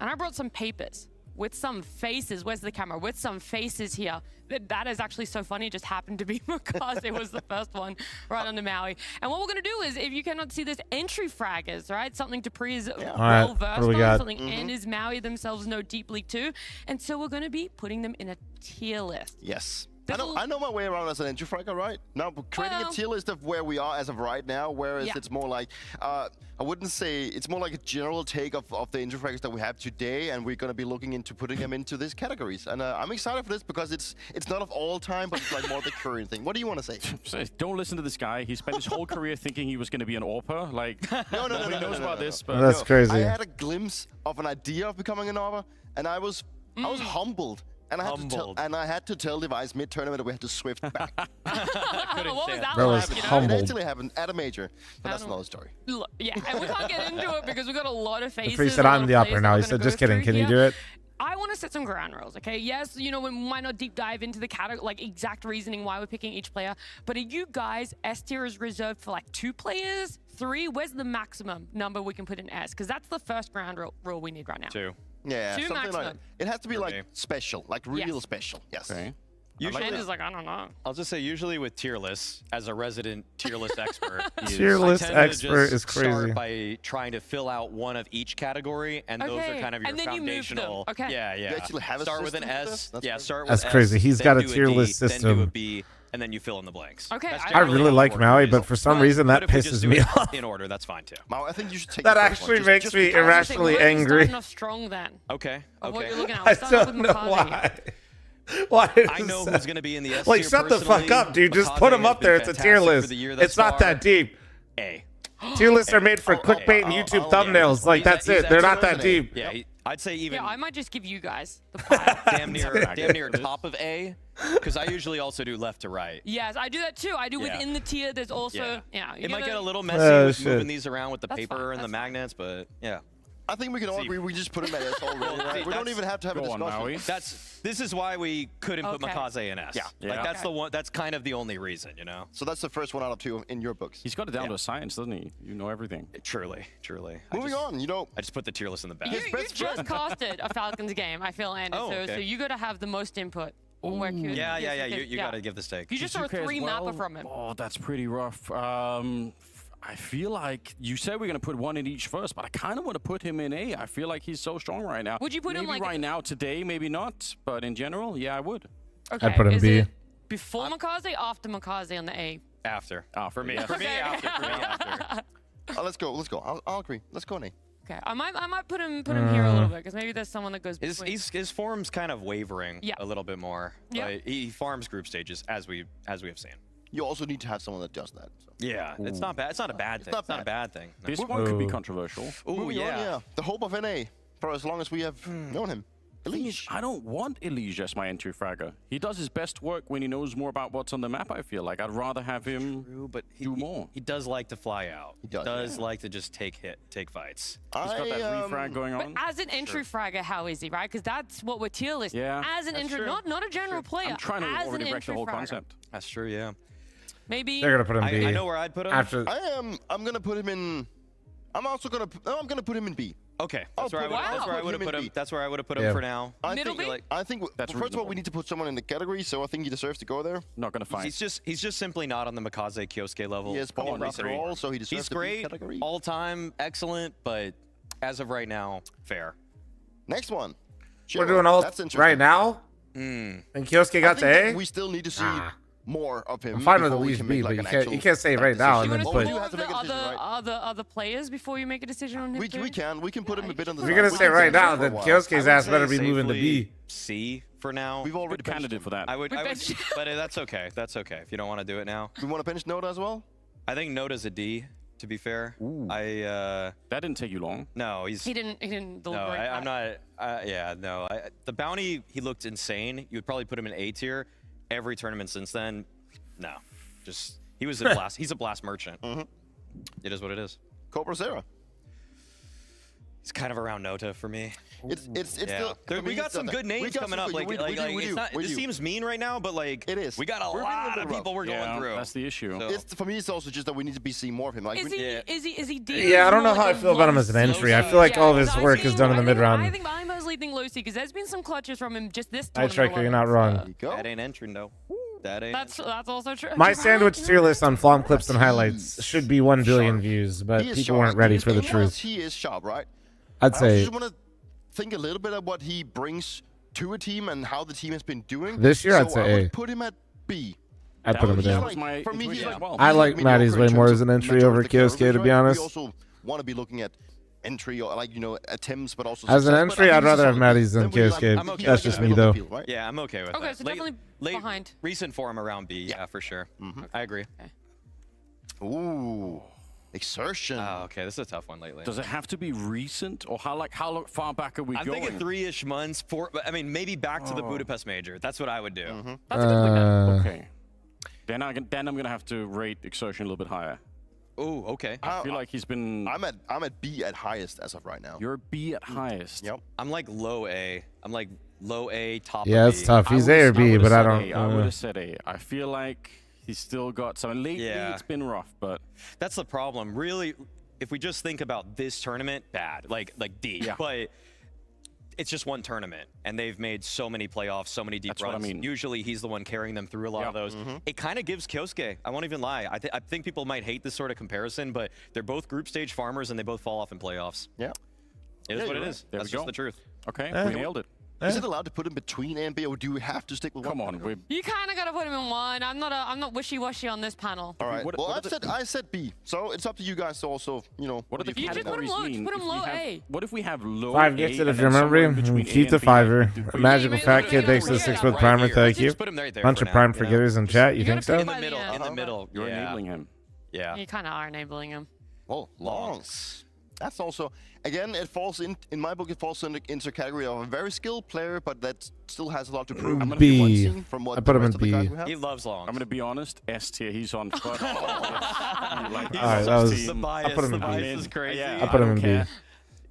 Speaker 16: And I brought some papers with some faces. Where's the camera? With some faces here. That is actually so funny. It just happened to be Makaze was the first one right under Maui. And what we're going to do is, if you cannot see this, entry fraggers, right? Something Dupree is well versed on, something Anders, Maui themselves know deeply too. And so we're going to be putting them in a tier list.
Speaker 11: Yes. I know my way around as an entry fragger, right? Now, creating a tier list of where we are as of right now, whereas it's more like, I wouldn't say, it's more like a general take of the entry fraggers that we have today, and we're going to be looking into putting them into these categories. And I'm excited for this because it's not of all time, but it's like more the current thing. What do you want to say?
Speaker 3: Don't listen to this guy. He spent his whole career thinking he was going to be an AWPer. Like, nobody knows about this. But
Speaker 1: that's crazy.
Speaker 11: I had a glimpse of an idea of becoming an AWPer, and I was humbled. And I had to tell Device mid-tournament that we had to swift back.
Speaker 16: What was that
Speaker 1: Bro
Speaker 16: like?
Speaker 1: was humbled.
Speaker 11: It actually happened at a major, but that's another story.
Speaker 16: Look, yeah, and we can't get into it because we got a lot of faces.
Speaker 1: Dupree said I'm the upper now. He said, just kidding. Can you do it?
Speaker 16: I want to set some ground rules, okay? Yes, you know, we might not deep dive into the category, like exact reasoning why we're picking each player, but are you guys, S tier is reserved for like 2 players, 3? Where's the maximum number we can put in S? Because that's the first ground rule we need right now.
Speaker 11: 2. Yeah,
Speaker 16: 2
Speaker 11: something
Speaker 16: maximum.
Speaker 11: like it has to be like special, like real special. Yes.
Speaker 3: Okay.
Speaker 16: Usually, is like, I don't know.
Speaker 20: I'll just say, usually with tier lists, as a resident tier list expert,
Speaker 1: tier list expert is crazy.
Speaker 20: Start by trying to fill out one of each category, and those are kind of your foundational.
Speaker 16: Okay.
Speaker 20: Yeah.
Speaker 11: You actually have
Speaker 20: start
Speaker 11: a
Speaker 20: with an S.
Speaker 11: Yeah,
Speaker 20: start with
Speaker 1: That's
Speaker 20: S,
Speaker 1: crazy. He's
Speaker 20: then
Speaker 1: got a
Speaker 20: do
Speaker 1: tier
Speaker 20: D,
Speaker 1: list
Speaker 20: then
Speaker 1: system.
Speaker 20: do a B, and then you fill in the blanks.
Speaker 16: Okay.
Speaker 1: I really like Maui, but for some reason that
Speaker 20: But if we just
Speaker 1: pisses
Speaker 20: do
Speaker 1: me
Speaker 20: it
Speaker 1: off.
Speaker 20: in order, that's fine too.
Speaker 11: Maui, I think you should take
Speaker 1: That
Speaker 11: the first
Speaker 1: actually
Speaker 11: one.
Speaker 1: makes me irrationally angry.
Speaker 16: Off strong then.
Speaker 20: Okay.
Speaker 16: Of what you're looking at.
Speaker 1: I
Speaker 16: Let's start off
Speaker 1: don't
Speaker 16: with
Speaker 1: know
Speaker 16: Makaze.
Speaker 1: why. Why is
Speaker 20: I know
Speaker 1: that?
Speaker 20: who's going to be in the S
Speaker 1: Like,
Speaker 20: tier
Speaker 1: shut the fuck
Speaker 20: personally.
Speaker 1: up, dude. Just
Speaker 20: Makaze
Speaker 1: put them
Speaker 20: has
Speaker 1: up there.
Speaker 20: been
Speaker 1: It's a tier
Speaker 20: fantastic for
Speaker 1: list.
Speaker 20: the year thus
Speaker 1: It's not
Speaker 20: far.
Speaker 1: that deep.
Speaker 20: A.
Speaker 1: Tier lists are made for clickbait and YouTube thumbnails. Like, that's it. They're not that deep.
Speaker 20: Yeah, I'd say even
Speaker 16: Yeah, I might just give you guys the pile.
Speaker 20: damn near top of A, because I usually also do left to right.
Speaker 16: Yes, I do that too. I do within the tier. There's also,
Speaker 20: It might
Speaker 16: gotta-
Speaker 20: get a little messy with
Speaker 1: shit.
Speaker 20: moving these around with the
Speaker 16: That's
Speaker 20: paper
Speaker 16: fine,
Speaker 20: and the
Speaker 16: that's fine.
Speaker 20: magnets, but yeah.
Speaker 11: I think we can all agree we just put him at S already. Right? We don't even have to have a discussion.
Speaker 20: This is why we couldn't put Makaze in S.
Speaker 11: Yeah.
Speaker 20: Like that's the one. That's kind of the only reason, you know.
Speaker 11: So that's the first one out of 2 in your books.
Speaker 3: He's got it down to a science, doesn't he? You know everything.
Speaker 20: Truly.
Speaker 11: Moving on, you know.
Speaker 20: I just put the tier list in the back.
Speaker 16: You just casted a Falcons game, I feel, Andy. So you got to have the most input. Where
Speaker 20: yeah. You got to give this take.
Speaker 16: You just saw a 3-mapper from him.
Speaker 3: Oh, that's pretty rough. I feel like you said we're going to put one in each first, but I kind of want to put him in A. I feel like he's so strong right now.
Speaker 16: Would you put him like
Speaker 3: right now, today, maybe not, but in general, yeah, I would.
Speaker 16: Okay.
Speaker 1: I'd put him B.
Speaker 16: Before Makaze, after Makaze on the A?
Speaker 20: After.
Speaker 13: For me.
Speaker 20: For me, after.
Speaker 11: Let's go. I'll agree. Let's go on A.
Speaker 16: Okay, I might put him here a little bit because maybe there's someone that goes.
Speaker 20: His form's kind of wavering a little bit more.
Speaker 16: Yeah.
Speaker 20: But he farms group stages as we have seen.
Speaker 11: You also need to have someone that does that. So.
Speaker 20: Yeah, it's not bad. It's not a bad thing. It's not a bad thing. No.
Speaker 3: This one could be controversial.
Speaker 20: Ooh, yeah.
Speaker 11: The hope of NA for as long as we have known him. Elige.
Speaker 3: I don't want Elige as my entry fragger. He does his best work when he knows more about what's on the map, I feel like. I'd rather have him do more.
Speaker 20: He does like to fly out. He does like to just take fights.
Speaker 3: He's got that refrag going on.
Speaker 16: But as an entry fragger, how is he, right? Because that's what we're tier listing.
Speaker 3: Yeah,
Speaker 16: as an entry, not a general player.
Speaker 3: I'm trying to
Speaker 16: as
Speaker 3: already
Speaker 16: an
Speaker 3: wreck the whole
Speaker 16: fragger.
Speaker 3: concept.
Speaker 20: That's true, yeah.
Speaker 16: Maybe
Speaker 1: they're gonna put him B.
Speaker 20: I know where I'd put him.
Speaker 11: I'm gonna put him in. I'm gonna put him in B.
Speaker 20: Okay, that's where I would have put him. That's where I would have put him for now.
Speaker 11: I think first of all we need to put someone in the category, so I think he deserves to go there.
Speaker 3: Not gonna fight.
Speaker 20: He's just simply not on the Makaze Kyosuke level.
Speaker 11: He is ball after all, so he deserves to be in the category.
Speaker 20: All time, excellent, but as of right now, fair.
Speaker 11: Next one.
Speaker 1: We're doing all right now. And Kyosuke got to A.
Speaker 11: We still need to see more of him.
Speaker 1: I'm fine with Elise B, but you can't say right now and then put.
Speaker 16: Other players before you make a decision on him.
Speaker 11: We can put him a bit on the.
Speaker 1: If you're gonna say right now, then Kyosuke's ass better be moving to B.
Speaker 20: C for now.
Speaker 11: We've already
Speaker 3: good candidate for that.
Speaker 20: I would, but that's okay. That's okay if you don't want to do it now.
Speaker 11: We want to bench Noda as well.
Speaker 20: I think Noda's a D. To be fair,
Speaker 3: that didn't take you long.
Speaker 20: No, he didn't
Speaker 16: deliberate.
Speaker 20: No, I'm not. Yeah, no. The bounty, he looked insane. You would probably put him in A tier. Every tournament since then, no. Just he was a blast. He's a blast merchant. It is what it is.
Speaker 11: Cobra Zera.
Speaker 20: It's kind of around Nota for me.
Speaker 11: It's
Speaker 20: still. We got some good names coming up. This seems mean right now, but like
Speaker 11: it is.
Speaker 20: We got a lot of people we're going through.
Speaker 3: That's the issue.
Speaker 11: So. For me, it's also just that we need to be seeing more of him. Like,
Speaker 16: is he D?
Speaker 1: Yeah, I don't know how I feel about him as an entry. I feel like all of his work is done in the mid round.
Speaker 16: I think I mostly think low C because there's been some clutches from him just this
Speaker 1: tournament. Striker, you're not wrong.
Speaker 20: That ain't entry though.
Speaker 16: That's also true.
Speaker 1: My sandwich tier list on fl0m clips and highlights should be 1 billion views, but people weren't ready for the truth.
Speaker 11: He is sharp, right?
Speaker 1: I'd say.
Speaker 11: I just want to think a little bit of what he brings to a team and how the team has been doing.
Speaker 1: This year, I'd say
Speaker 11: I would put him at B.
Speaker 1: I'd put him at
Speaker 11: A. For me, he's
Speaker 1: I like Maddie's way more as an entry over Kyosuke, to be honest.
Speaker 11: We also want to be looking at entry or attempts, but also
Speaker 1: as an entry, I'd rather have Maddie's than Kyosuke. That's just me though.
Speaker 20: Yeah, I'm okay with that.
Speaker 16: Okay, so definitely behind.
Speaker 20: Recent form around B, yeah, for sure. I agree.
Speaker 11: Ooh. Exertion.
Speaker 20: Oh, okay. This is a tough one lately.
Speaker 3: Does it have to be recent, or how far back are we going?
Speaker 20: I'm thinking 3-ish months. I mean, maybe back to the Budapest Major. That's what I would do.
Speaker 16: That's a good point.
Speaker 3: Okay. Then I'm gonna have to rate Exertion a little bit higher.
Speaker 20: Oh, okay.
Speaker 3: I feel like he's been.
Speaker 11: I'm at B at highest as of right now.
Speaker 3: You're B at highest.
Speaker 11: Yep.
Speaker 20: I'm like low A. I'm like low A, top.
Speaker 1: Yeah, it's tough. He's A or B, but I don't.
Speaker 3: I would have said A. I feel like he's still got some. Lately, it's been rough, but
Speaker 20: that's the problem. Really, if we just think about this tournament, bad. Like D. Yeah. But it's just one tournament, and they've made so many playoffs, so many deep runs.
Speaker 3: What I mean.
Speaker 20: Usually, he's the one carrying them through a lot of those. It kind of gives Kyosuke. I won't even lie. I think people might hate this sort of comparison, but they're both group stage farmers, and they both fall off in playoffs.
Speaker 11: Yeah.
Speaker 20: It is what it is. That's just the truth.
Speaker 3: Okay, we nailed it.
Speaker 11: Is it allowed to put him between A and B, or do we have to stick with one?
Speaker 3: Come on,
Speaker 16: you kind of got to put him in one. I'm not wishy-washy on this panel.
Speaker 11: All right. I said B, so it's up to you guys to also,
Speaker 3: What are the categories mean?
Speaker 16: Put him low A.
Speaker 3: What if we have low
Speaker 1: 5 gifted if you remember him. Keep the 5er. Magical Fat Kid thanks to the 6-foot primer. Thank you. Bunch of prime forgetters in chat. You think so?
Speaker 20: In the middle. In the middle.
Speaker 3: You're enabling him.
Speaker 20: Yeah.
Speaker 16: You kind of are enabling him.
Speaker 11: Oh, longs. That's also, again, it falls in my book, it falls into category of a very skilled player, but that still has a lot to prove.
Speaker 1: B.
Speaker 11: From what
Speaker 1: I put him in B.
Speaker 20: He loves longs.
Speaker 3: I'm going to be honest, S tier, he's on spot.
Speaker 1: Alright, that was, I put him in B.
Speaker 20: Is crazy.
Speaker 1: I put him in B.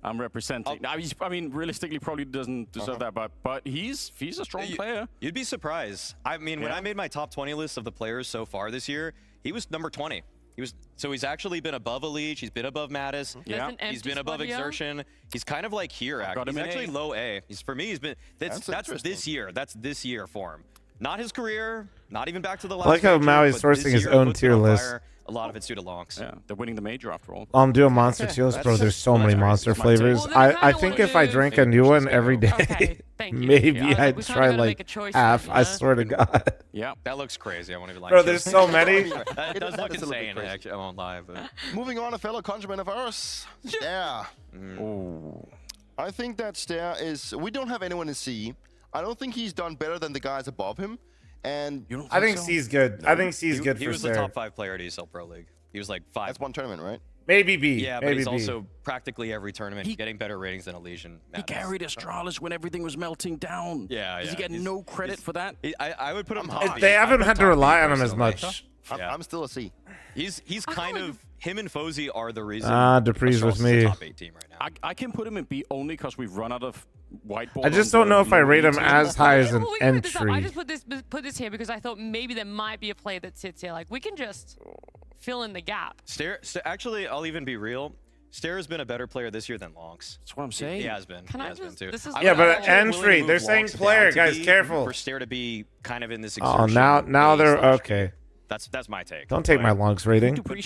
Speaker 3: I'm representing. I mean, realistically, probably doesn't deserve that, but he's a strong player.
Speaker 20: You'd be surprised. I mean, when I made my top 20 list of the players so far this year, he was number 20. He's actually been above Elite. He's been above Mattis.
Speaker 16: Yeah.
Speaker 20: He's been above Exertion. He's kind of like here. Actually, he's actually low A. For me, he's been. That's this year. That's this year for him. Not his career. Not even back to the last.
Speaker 1: I like how Maui's sourcing his own tier list.
Speaker 20: A lot of it's due to Lonks.
Speaker 3: Yeah, they're winning the major after all.
Speaker 1: I'm doing monster tier list, bro. There's so many monster flavors. I think if I drank a new one every day, maybe I'd try like half. I swear to God.
Speaker 3: Yeah,
Speaker 20: that looks crazy. I won't even lie.
Speaker 1: Bro, there's so many.
Speaker 20: That does look insane. Actually, I won't lie. But
Speaker 11: Moving on, a fellow countryman of ours, Stare. I think that Stare is. We don't have anyone in C. I don't think he's done better than the guys above him. And
Speaker 1: I think C's good. I think C's good for
Speaker 20: He was
Speaker 1: Stare.
Speaker 20: the top 5 player at ESL Pro League. He was like 5.
Speaker 11: That's one tournament, right?
Speaker 1: Maybe B.
Speaker 20: Yeah, but
Speaker 1: maybe
Speaker 20: he's
Speaker 1: B.
Speaker 20: also practically every tournament getting better ratings than Elysian.
Speaker 3: He carried Astralis when everything was melting down.
Speaker 20: Yeah,
Speaker 3: Does he get no credit for that?
Speaker 20: I would put him high.
Speaker 1: They haven't had to rely on him as much.
Speaker 11: I'm still a C.
Speaker 20: He's kind of him and Fozy are the reason.
Speaker 1: Dupree's with
Speaker 20: Astralis is
Speaker 1: me.
Speaker 20: the top 8 team right now.
Speaker 3: I can put him in B only because we've run out of whiteboard.
Speaker 1: I just don't know if I rate him as high as an
Speaker 16: I
Speaker 1: entry.
Speaker 16: just put this here because I thought maybe there might be a play that sits here. Like we can just fill in the gap.
Speaker 20: Stare, actually, I'll even be real. Stare has been a better player this year than Lonks.
Speaker 3: That's what I'm saying.
Speaker 20: He has been.
Speaker 16: Can
Speaker 20: he
Speaker 16: I
Speaker 20: has
Speaker 16: just-
Speaker 20: been too.
Speaker 16: this is-
Speaker 1: Yeah, but
Speaker 20: actually willing to
Speaker 1: entry.
Speaker 20: move
Speaker 1: They're saying
Speaker 20: Lonks
Speaker 1: player,
Speaker 20: down to
Speaker 1: guys.
Speaker 20: B
Speaker 1: Careful.
Speaker 20: For Stare to be kind of in this.
Speaker 1: Oh,
Speaker 20: exertion
Speaker 1: now they're
Speaker 20: /B.
Speaker 1: okay.
Speaker 20: That's my take.
Speaker 1: Don't take my Lonks rating.
Speaker 20: But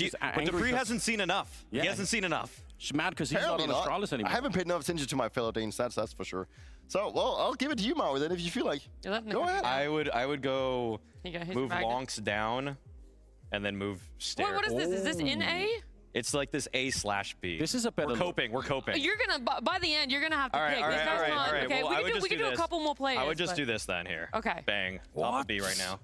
Speaker 20: Dupree hasn't seen enough.
Speaker 3: Yeah.
Speaker 20: He hasn't seen enough.
Speaker 3: He's mad because he's not on Astralis anymore.
Speaker 11: I haven't paid enough attention to my fellow Danes. That's for sure. So, well, I'll give it to you, Maui, then, if you feel like. Go ahead.
Speaker 20: I would go
Speaker 16: Here you go, here's
Speaker 20: move
Speaker 16: your magnet.
Speaker 20: Lonks down, and then move Stare.
Speaker 16: Wait, what is this? Is this in A?
Speaker 20: It's like this A/B.
Speaker 3: This is a better.
Speaker 20: We're coping. We're coping.
Speaker 16: You're gonna by the end. You're gonna have to
Speaker 20: All right,
Speaker 16: pick.
Speaker 20: all
Speaker 16: This
Speaker 20: right,
Speaker 16: guy's
Speaker 20: all right,
Speaker 16: not-
Speaker 20: all right.
Speaker 16: Okay,
Speaker 20: Well, I would
Speaker 16: we can do a
Speaker 20: this.
Speaker 16: couple more players.
Speaker 20: I would just
Speaker 16: but-
Speaker 20: do this then here.
Speaker 16: Okay.
Speaker 20: Bang. Top of B right now.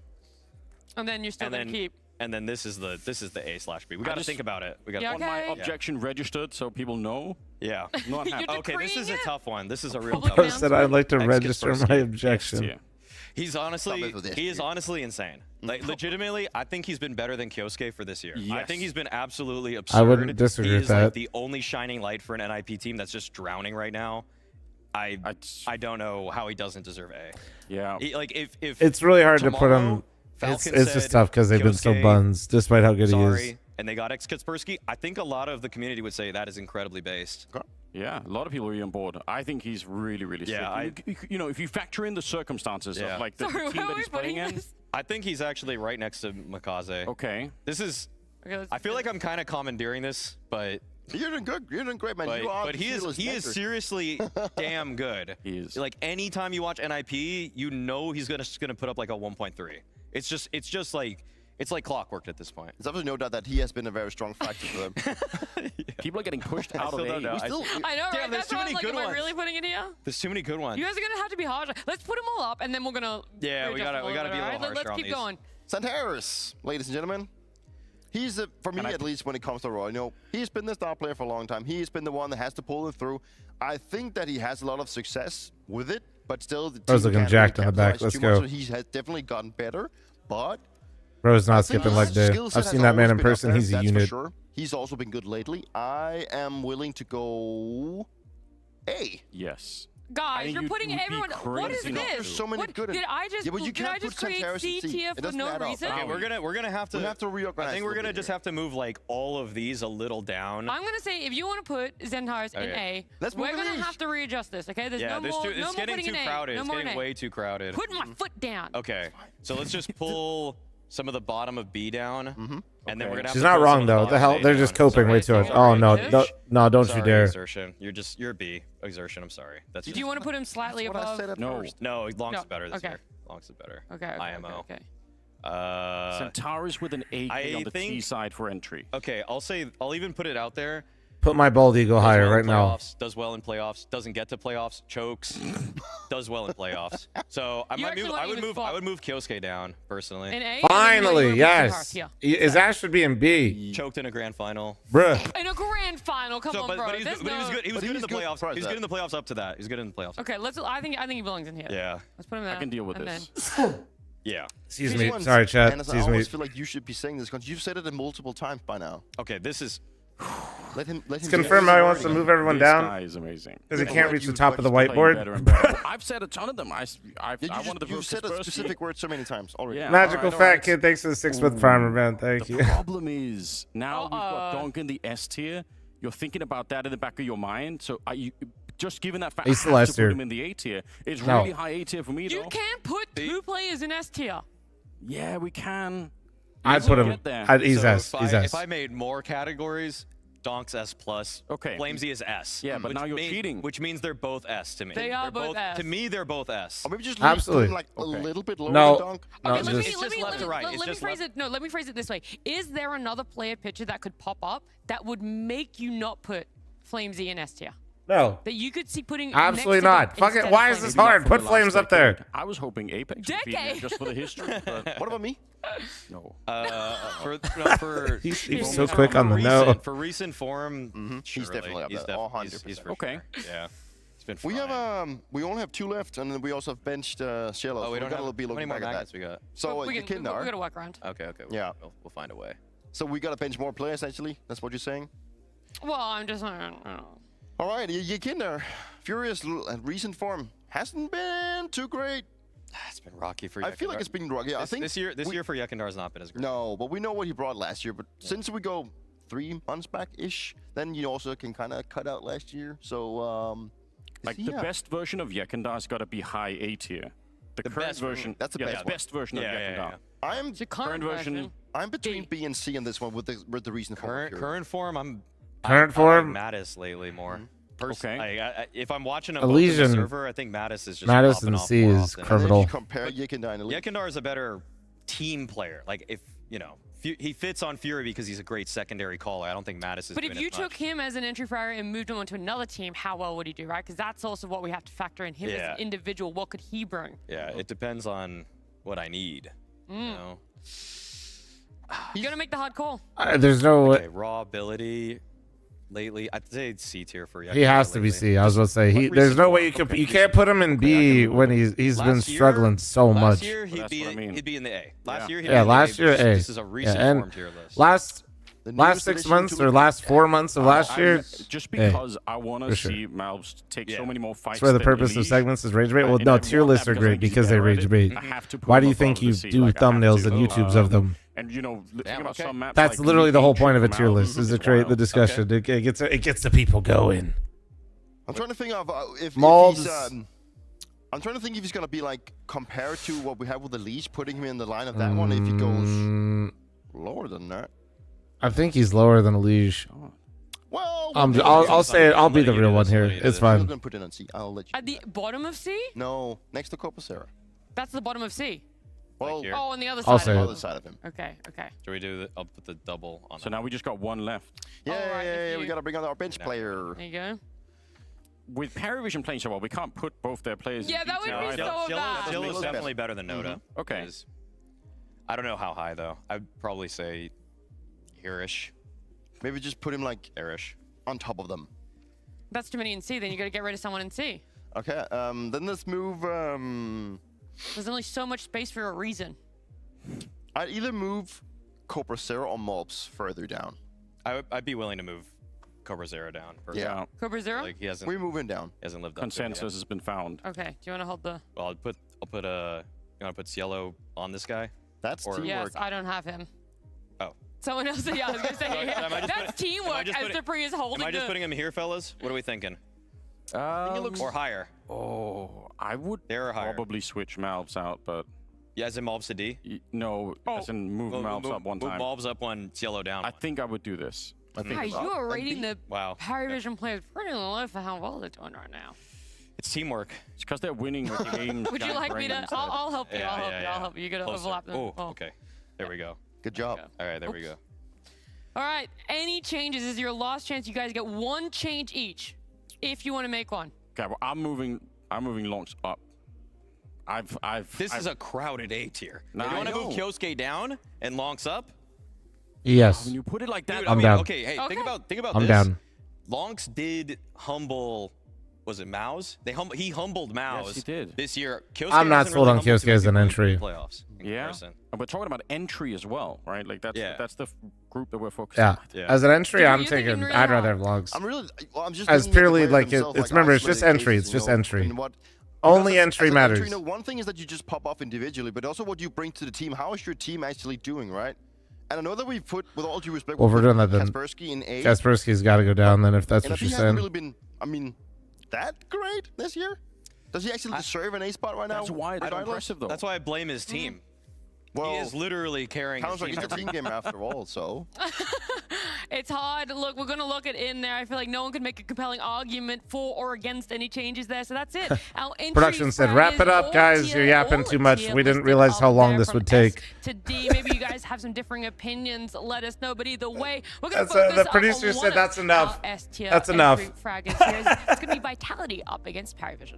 Speaker 16: And then you're still gonna keep.
Speaker 20: And then this is the A/B. We got to think about it. We got
Speaker 16: Yeah,
Speaker 20: to
Speaker 16: okay.
Speaker 3: My objection registered so people know.
Speaker 20: Yeah.
Speaker 3: Not happy.
Speaker 20: Okay, this is a tough one. This is a real
Speaker 16: Public
Speaker 20: tough
Speaker 1: I
Speaker 20: one.
Speaker 1: said I'd like to
Speaker 20: Ex
Speaker 1: register
Speaker 20: Kaspersky.
Speaker 1: my objection.
Speaker 3: Yeah.
Speaker 20: He's honestly insane. Like legitimately, I think he's been better than Kyosuke for this year. I
Speaker 3: Yes.
Speaker 20: think he's been absolutely absurd.
Speaker 1: I wouldn't disagree
Speaker 20: he
Speaker 1: with
Speaker 20: is like
Speaker 1: that.
Speaker 20: the only shining light for an NIP team that's just drowning right now. I don't know how he doesn't deserve A.
Speaker 3: Yeah.
Speaker 20: Like if
Speaker 1: It's really hard to put
Speaker 20: tomorrow,
Speaker 1: him. It's
Speaker 20: Falcons
Speaker 1: just
Speaker 20: said,
Speaker 1: tough because they've been so
Speaker 20: Kyosuke,
Speaker 1: buns, despite how good he is.
Speaker 20: sorry, and they got Ex Kaspersky, I think a lot of the community would say that is incredibly based.
Speaker 3: Yeah, a lot of people are on board. I think he's really, really sick.
Speaker 20: Yeah,
Speaker 3: you know, if you factor in the circumstances
Speaker 20: Yeah.
Speaker 3: of like the
Speaker 16: Sorry,
Speaker 3: team
Speaker 16: where
Speaker 3: that
Speaker 16: are
Speaker 3: he's
Speaker 16: we putting
Speaker 3: playing in.
Speaker 16: this?
Speaker 20: I think he's actually right next to Makaze.
Speaker 3: Okay.
Speaker 20: This is.
Speaker 16: Okay, let's
Speaker 20: I feel like I'm kind of commandeering this, but
Speaker 11: You're doing good. You're doing great, man. You are
Speaker 20: but
Speaker 11: the
Speaker 20: he
Speaker 11: fearless
Speaker 20: is
Speaker 11: maker.
Speaker 20: seriously damn good.
Speaker 3: He is.
Speaker 20: Like anytime you watch NIP, you know he's gonna put up like a 1.3. It's just like it's like clockwork at this point.
Speaker 11: There's absolutely no doubt that he has been a very strong factor for them.
Speaker 3: People are getting pushed out of
Speaker 20: still
Speaker 3: A.
Speaker 20: don't know.
Speaker 16: I know,
Speaker 20: Damn,
Speaker 16: right?
Speaker 20: there's
Speaker 16: That's
Speaker 20: too
Speaker 16: why I'm
Speaker 20: many
Speaker 16: like,
Speaker 20: good
Speaker 16: am I
Speaker 20: ones.
Speaker 16: really putting it here?
Speaker 20: There's too many good ones.
Speaker 16: You guys are gonna have to be harder. Let's put them all up, and then we're gonna.
Speaker 20: Yeah, we
Speaker 16: readjust
Speaker 20: gotta
Speaker 16: them
Speaker 20: be a little
Speaker 16: alright?
Speaker 20: harsher
Speaker 16: Let's
Speaker 20: on
Speaker 16: keep
Speaker 20: these.
Speaker 16: going.
Speaker 11: Santaris, ladies and gentlemen. He's, for me at least, when it comes to Roy, you know, he's been the star player for a long time. He's been the one that has to pull it through. I think that he has a lot of success with it, but still, the
Speaker 1: Bro's
Speaker 11: team
Speaker 1: looking
Speaker 11: can't
Speaker 1: jacked
Speaker 11: really
Speaker 1: in the back.
Speaker 11: capitalize
Speaker 1: Let's
Speaker 11: too much,
Speaker 1: go.
Speaker 11: so he has definitely gotten better, but
Speaker 1: Bro's
Speaker 11: I
Speaker 1: not
Speaker 11: think
Speaker 1: skipping
Speaker 11: his
Speaker 1: leg day.
Speaker 11: skill set
Speaker 1: I've
Speaker 11: has
Speaker 1: seen that man
Speaker 11: always
Speaker 1: in
Speaker 11: been up
Speaker 1: person.
Speaker 11: there,
Speaker 1: He's a
Speaker 11: that's
Speaker 1: unit.
Speaker 11: For sure. He's also been good lately. I am willing to go A.
Speaker 3: Yes.
Speaker 16: Guys, you're putting everyone. What is
Speaker 3: crazy not
Speaker 16: this?
Speaker 3: to.
Speaker 11: There's so many
Speaker 16: What,
Speaker 11: good.
Speaker 16: Did I just?
Speaker 11: Yeah, but you
Speaker 16: did I
Speaker 11: can't
Speaker 16: just
Speaker 11: put
Speaker 16: create
Speaker 11: Santaris
Speaker 16: C
Speaker 11: in C.
Speaker 16: tier
Speaker 11: It
Speaker 16: for
Speaker 11: doesn't
Speaker 16: no
Speaker 11: add up.
Speaker 16: reason?
Speaker 20: Okay, we're gonna have to.
Speaker 11: We have to reorganize.
Speaker 20: I think we're
Speaker 11: a
Speaker 20: gonna
Speaker 11: little
Speaker 20: just
Speaker 11: bit
Speaker 20: have to move like all of these a little down.
Speaker 16: I'm gonna say if you want to put Zentaris in
Speaker 20: Okay.
Speaker 16: A, we're gonna have to readjust this. Okay, there's
Speaker 20: Yeah,
Speaker 16: no more.
Speaker 20: it's
Speaker 16: no more
Speaker 20: getting
Speaker 16: putting
Speaker 20: too
Speaker 16: in A.
Speaker 20: crowded.
Speaker 16: No
Speaker 20: It's
Speaker 16: more
Speaker 20: getting
Speaker 16: in A.
Speaker 20: way too crowded.
Speaker 16: Putting my foot down.
Speaker 20: Okay, so let's just pull some of the bottom of B down, and then we're gonna. Have
Speaker 1: She's
Speaker 20: to
Speaker 1: not
Speaker 20: pull some
Speaker 1: wrong
Speaker 20: of the
Speaker 1: though.
Speaker 20: bottom
Speaker 1: The hell,
Speaker 20: of
Speaker 1: they're
Speaker 20: A
Speaker 1: just
Speaker 20: down.
Speaker 1: coping way too much. Oh no, don't you
Speaker 20: Sorry,
Speaker 1: dare.
Speaker 20: Exertion. You're B. Exertion. I'm sorry. That's.
Speaker 16: Do you want to put him slightly above?
Speaker 20: No, Long's
Speaker 16: No,
Speaker 20: better this
Speaker 16: okay.
Speaker 20: year. Long's is better.
Speaker 16: Okay.
Speaker 20: IMO.
Speaker 16: Okay.
Speaker 3: Centaurus with an AK
Speaker 20: I
Speaker 3: on the T
Speaker 20: think-
Speaker 3: side for entry.
Speaker 20: Okay, I'll even put it out there.
Speaker 1: Put my bald eagle
Speaker 20: Does
Speaker 1: higher
Speaker 20: well
Speaker 1: right
Speaker 20: in
Speaker 1: now.
Speaker 20: playoffs, does well in playoffs, doesn't get to playoffs, chokes, does well in playoffs. So I
Speaker 16: You
Speaker 20: might
Speaker 16: actually
Speaker 20: move.
Speaker 16: want
Speaker 20: I would
Speaker 16: even
Speaker 20: move.
Speaker 16: fuck.
Speaker 20: I would move Kyosuke down personally.
Speaker 16: In A.
Speaker 1: Finally,
Speaker 16: and then
Speaker 1: yes.
Speaker 16: yeah.
Speaker 1: His ass should be in B.
Speaker 20: Choked in a grand final.
Speaker 1: Bruh.
Speaker 16: In a grand final, come on, bro.
Speaker 20: But he was good. He was good in the playoffs.
Speaker 11: prior
Speaker 20: He was
Speaker 11: to
Speaker 20: good in the playoffs up to that. He was good in the playoffs.
Speaker 16: Okay, let's. I think he belongs in here.
Speaker 20: Yeah.
Speaker 16: Let's put him there.
Speaker 3: I can deal with
Speaker 16: and
Speaker 3: this.
Speaker 20: Yeah.
Speaker 1: Excuse
Speaker 11: These
Speaker 1: me.
Speaker 11: ones,
Speaker 1: Sorry, chat.
Speaker 11: Anderson,
Speaker 1: Excuse
Speaker 11: I
Speaker 1: me.
Speaker 11: always feel like you should be saying this because you've said it multiple times by now.
Speaker 20: Okay, this is.
Speaker 11: Let him.
Speaker 1: It's confirmed how he wants to move everyone down.
Speaker 3: This guy is amazing.
Speaker 1: Because he
Speaker 3: Yeah.
Speaker 1: can't reach the top of the
Speaker 3: Playing
Speaker 1: whiteboard.
Speaker 3: better and better. I've said a ton of them. I wanted to
Speaker 11: You've said a specific word so many times already.
Speaker 3: Yeah,
Speaker 1: Magical
Speaker 3: all
Speaker 1: fat
Speaker 3: right.
Speaker 1: kid, thanks for the 6-month Prime event. Thank you.
Speaker 3: The problem is now we've got Donk in the S tier. You're thinking about that in the back of your mind. So are you just given that fact?
Speaker 1: He's
Speaker 3: I
Speaker 1: still
Speaker 3: have
Speaker 1: S
Speaker 3: to put
Speaker 1: tier.
Speaker 3: him in the A tier. It's
Speaker 1: No.
Speaker 3: really high A tier for me,
Speaker 16: You
Speaker 3: though.
Speaker 16: can't put 2 players in S tier.
Speaker 3: Yeah, we can.
Speaker 1: I'd put him. He's
Speaker 20: So
Speaker 1: S. He's S.
Speaker 20: If I made more categories, Donk's S plus.
Speaker 3: Okay.
Speaker 20: Flamesy is S.
Speaker 3: Yeah, but
Speaker 20: which
Speaker 3: now you're
Speaker 20: means,
Speaker 3: cheating.
Speaker 20: Which means they're both S to me.
Speaker 16: They are
Speaker 20: They're
Speaker 16: both S.
Speaker 20: To me, they're both S.
Speaker 11: Or maybe just
Speaker 1: Absolutely.
Speaker 11: put him like a little bit lower
Speaker 1: No.
Speaker 11: than Donk.
Speaker 1: No,
Speaker 16: Okay,
Speaker 1: just-
Speaker 20: It's just left to right. It's
Speaker 16: Let me
Speaker 20: just
Speaker 16: phrase it. No, let me phrase it this way: is there another player picture that could pop up that would make you not put Flamesy in S tier?
Speaker 1: No.
Speaker 16: That you could see putting.
Speaker 1: Absolutely
Speaker 16: next to
Speaker 1: not.
Speaker 16: them
Speaker 1: Fuck it.
Speaker 16: instead
Speaker 1: Why
Speaker 16: of
Speaker 1: is this
Speaker 16: Flamesy?
Speaker 3: Maybe
Speaker 1: hard?
Speaker 3: not for
Speaker 1: Put
Speaker 3: the
Speaker 1: Flames
Speaker 3: last
Speaker 1: up there.
Speaker 3: decade. I was hoping Apex would be there
Speaker 16: Decade.
Speaker 3: just for the history. But
Speaker 11: What about me?
Speaker 3: no.
Speaker 20: For
Speaker 1: He's so quick on the no.
Speaker 20: For recent form,
Speaker 11: He's definitely up
Speaker 20: he's
Speaker 11: there. 100%.
Speaker 20: He's for
Speaker 3: Okay.
Speaker 20: sure. Yeah. It's been
Speaker 11: We
Speaker 20: fine.
Speaker 11: have we only have 2 left, and then we also have benched Shello.
Speaker 20: Oh, we don't
Speaker 11: gotta
Speaker 20: have
Speaker 11: be
Speaker 20: how many
Speaker 11: looking
Speaker 20: more
Speaker 11: back at
Speaker 20: magnets
Speaker 11: that.
Speaker 20: we got?
Speaker 11: So
Speaker 16: we
Speaker 11: you
Speaker 16: can,
Speaker 11: can
Speaker 16: we're gonna work around.
Speaker 20: Okay.
Speaker 11: Yeah.
Speaker 20: We'll find a way.
Speaker 11: So we gotta bench more players. Actually, that's what you're saying.
Speaker 16: Well, I'm just.
Speaker 11: All right, Yikinder, Furious recent form hasn't been too great.
Speaker 20: It's been rocky for.
Speaker 11: I feel like it's been rocky. I think
Speaker 20: this year for Yakindar has not been as great.
Speaker 11: No, but we know what he brought last year. But since we go 3 months back-ish, then you also can kind of cut out last year. So,
Speaker 3: Like the best version of Yakandar's got to be high A tier. The current
Speaker 11: best
Speaker 3: version.
Speaker 11: that's the
Speaker 3: yeah,
Speaker 11: best
Speaker 3: the best version of Yakandar.
Speaker 11: I'm
Speaker 16: the current
Speaker 3: version.
Speaker 11: I'm between B and C in this one with the recent form.
Speaker 20: Current form, I'm
Speaker 1: Current
Speaker 20: I like
Speaker 1: form?
Speaker 20: Mattis lately more.
Speaker 3: Okay.
Speaker 20: If I'm watching a
Speaker 1: Elysian.
Speaker 20: server, I think Mattis is just
Speaker 1: Mattis
Speaker 20: popping
Speaker 1: and
Speaker 20: off
Speaker 1: C
Speaker 20: more
Speaker 1: is
Speaker 20: often.
Speaker 1: criminal.
Speaker 11: If you compare Yekindar and
Speaker 20: Yakindar is a better team player. Like if he fits on Fury because he's a great secondary caller. I don't think Mattis is.
Speaker 16: But
Speaker 20: doing
Speaker 16: if you
Speaker 20: as much.
Speaker 16: took him as an entry flyer and moved him onto another team, how well would he do, right? Because that's also what we have to factor in. Him as
Speaker 20: Yeah.
Speaker 16: an individual, what could he bring?
Speaker 20: Yeah, it depends on what I need. You know?
Speaker 16: You're gonna make the hard call.
Speaker 1: There's no way.
Speaker 20: Okay, raw ability. Lately, I'd say C tier for Yakindar.
Speaker 1: He has to be C. I was about to say there's no way you can't put him in B when he's been struggling so much.
Speaker 20: Last year he'd be in the A. Last year he'd be in the
Speaker 1: last
Speaker 20: A.
Speaker 1: year A.
Speaker 20: This is a recent
Speaker 1: and
Speaker 20: form tier list.
Speaker 1: Last 6 months or last 4 months of last year.
Speaker 3: Just because I want to
Speaker 1: for sure.
Speaker 3: see Malbs take so many more fights.
Speaker 1: That's where the
Speaker 3: than
Speaker 1: purpose of
Speaker 3: Elise.
Speaker 1: segments is rage bait. Well,
Speaker 3: And
Speaker 1: no,
Speaker 3: I
Speaker 1: tier
Speaker 3: want
Speaker 1: lists
Speaker 3: that
Speaker 1: are great
Speaker 3: he's
Speaker 1: because they
Speaker 3: better at
Speaker 1: rage
Speaker 3: it.
Speaker 1: bait.
Speaker 3: I have to put
Speaker 1: Why
Speaker 3: him
Speaker 1: do you
Speaker 3: above
Speaker 1: think
Speaker 3: the
Speaker 1: you
Speaker 3: C,
Speaker 1: do
Speaker 3: like, I have
Speaker 1: thumbnails
Speaker 3: to.
Speaker 1: and YouTubes of them?
Speaker 3: And you know, thinking about some maps.
Speaker 1: That's
Speaker 3: like
Speaker 1: literally the whole
Speaker 3: Nuke
Speaker 1: point of a
Speaker 3: from
Speaker 1: tier
Speaker 3: Malbs
Speaker 1: list is to
Speaker 3: is
Speaker 1: create the
Speaker 3: wild.
Speaker 1: discussion. It gets the people going.
Speaker 11: I'm trying to think of if
Speaker 1: Malbs.
Speaker 11: he's, I'm trying to think if he's gonna be like compared to what we have with the Leash, putting him in the line of that one. If he goes lower than that,
Speaker 1: I think he's lower than a leash.
Speaker 11: well,
Speaker 1: I'll say it. I'll be the real one here. It's
Speaker 11: I'm
Speaker 1: fine.
Speaker 11: gonna put it on C. I'll let you.
Speaker 16: At the bottom of C?
Speaker 11: No, next to Corpusera.
Speaker 16: That's the bottom of C.
Speaker 11: Well,
Speaker 16: Oh, on the other
Speaker 1: I'll
Speaker 16: side.
Speaker 1: say
Speaker 16: of
Speaker 1: it.
Speaker 16: it.
Speaker 11: other side of him.
Speaker 16: Okay, okay.
Speaker 20: Should we do? I'll put the double on.
Speaker 3: So now we just got one left.
Speaker 11: Yeah, we gotta bring on our bench player.
Speaker 16: There you go.
Speaker 3: With Paravision playing so well, we can't put both their players.
Speaker 16: Yeah,
Speaker 3: in
Speaker 16: that would
Speaker 3: detail
Speaker 16: be
Speaker 3: either.
Speaker 16: so bad.
Speaker 20: Still is
Speaker 11: Still
Speaker 20: definitely better than Noda.
Speaker 3: Okay.
Speaker 20: I don't know how high though. I'd probably say here-ish.
Speaker 11: Maybe just put him like
Speaker 20: there-ish
Speaker 11: on top of them.
Speaker 16: That's too many in C. Then you got to get rid of someone in C.
Speaker 11: Okay. Then let's move.
Speaker 16: There's only so much space for a reason.
Speaker 11: I'd either move Corpusera or Mobs further down.
Speaker 20: I'd be willing to move Cobra Zero down.
Speaker 11: Yeah.
Speaker 16: Cobra Zero?
Speaker 20: Like he hasn't.
Speaker 11: We're moving down.
Speaker 20: Hasn't lived up to it
Speaker 3: Consensus has been found.
Speaker 16: Okay. Do you want to hold the?
Speaker 20: Well, I'll put you want to put Cielo on this guy?
Speaker 11: That's
Speaker 20: or,
Speaker 16: Yes, I don't have him.
Speaker 20: Oh.
Speaker 16: Someone else. Yeah, I was gonna say
Speaker 20: Am I just
Speaker 16: that's teamwork. As Dupree is holding.
Speaker 20: Am I just putting him here, fellas? What are we thinking? Or higher?
Speaker 3: Oh, I would probably switch Malbs out, but.
Speaker 20: Yeah, as in Malbs to D?
Speaker 3: No, as in move Malbs up one time.
Speaker 20: Move Malbs up one, Cielo down.
Speaker 3: I think I would do this. I think.
Speaker 16: Guys, you are rating the
Speaker 20: Wow.
Speaker 16: Paravision players pretty low for how well they're doing right now.
Speaker 20: It's teamwork.
Speaker 3: It's because they're winning with games.
Speaker 16: Would you like me to? I'll help you. I'll help you. I'll help you. You gotta
Speaker 20: Closer.
Speaker 16: overlap them.
Speaker 20: Oh, okay. There we go.
Speaker 11: Good job.
Speaker 20: All right, there we go.
Speaker 16: All right. Any changes? This is your last chance. You guys get one change each, if you want to make one.
Speaker 3: Okay, well, I'm moving Longs up.
Speaker 20: This is a crowded A tier.
Speaker 3: Nah,
Speaker 20: you want
Speaker 3: I
Speaker 20: to move
Speaker 3: know.
Speaker 20: Kyosuke down and Longs up?
Speaker 1: Yes.
Speaker 3: When you put it like that,
Speaker 20: Dude,
Speaker 1: I'm down.
Speaker 20: Okay, hey, think about
Speaker 1: I'm
Speaker 20: this.
Speaker 1: down.
Speaker 20: Longs did humble was it Mouse? He humbled Mouse.
Speaker 3: Yes, he did.
Speaker 20: This year. Kyosuke
Speaker 1: I'm not
Speaker 20: hasn't
Speaker 1: sold
Speaker 20: really
Speaker 1: on
Speaker 20: humbled too
Speaker 1: Kyosuke
Speaker 20: many
Speaker 1: as an
Speaker 20: people in
Speaker 1: entry.
Speaker 20: Playoffs. in comparison.
Speaker 3: And we're talking about entry as well, right? Like that's the group that we're focusing
Speaker 1: Yeah.
Speaker 3: on.
Speaker 1: As an entry,
Speaker 16: Dude,
Speaker 1: I'm
Speaker 16: you're
Speaker 1: taking.
Speaker 16: thinking really
Speaker 1: I'd rather
Speaker 16: hard.
Speaker 1: have logs.
Speaker 11: I'm really, well, I'm just
Speaker 1: As
Speaker 11: thinking of the
Speaker 1: purely
Speaker 11: players
Speaker 1: like
Speaker 11: themselves,
Speaker 1: it's remember, it's just
Speaker 11: isolated
Speaker 1: entry.
Speaker 11: cases,
Speaker 1: It's just
Speaker 11: you know,
Speaker 1: entry.
Speaker 11: and what-
Speaker 1: Only
Speaker 11: because
Speaker 1: entry
Speaker 11: as an
Speaker 1: matters.
Speaker 11: you know, one thing is that you just pop off individually, but also what you bring to the team. How is your team actually doing, right? And I know that we've put, with all due respect,
Speaker 1: Well, if we're doing that, then
Speaker 11: Kaspersky in A.
Speaker 1: Kaspersky's got to go down. Then, if that's
Speaker 11: and
Speaker 1: what
Speaker 11: he
Speaker 1: you're
Speaker 11: hasn't
Speaker 1: saying.
Speaker 11: really been, I mean, that great this year. Does he actually deserve an A spot right now?
Speaker 3: That's why it's impressive, though.
Speaker 20: That's why I blame his team.
Speaker 11: Well,
Speaker 20: he is literally carrying.
Speaker 11: Sounds like
Speaker 20: his
Speaker 11: it's a team game after all. So
Speaker 16: It's hard. Look, we're going to look at in there. I feel like no one could make a compelling argument for or against any changes there. So that's it. Our entry
Speaker 1: Production said,
Speaker 16: frag
Speaker 1: "Wrap
Speaker 16: is
Speaker 1: it up,
Speaker 16: all
Speaker 1: guys.
Speaker 16: tier-
Speaker 1: You're yapping
Speaker 16: all
Speaker 1: too much.
Speaker 16: tier
Speaker 1: We didn't
Speaker 16: listed
Speaker 1: realize
Speaker 16: up
Speaker 1: how long
Speaker 16: there
Speaker 1: this
Speaker 16: from
Speaker 1: would take."
Speaker 16: S to D. Maybe you guys have some differing opinions. Let us know. But either way, we're going to
Speaker 1: That's
Speaker 16: focus
Speaker 1: the producer
Speaker 16: on
Speaker 1: said
Speaker 16: one
Speaker 1: that's
Speaker 16: of
Speaker 1: enough.
Speaker 16: our S tier
Speaker 1: That's enough.
Speaker 16: entry fraggers here. It's going to be Vitality up against Paravision.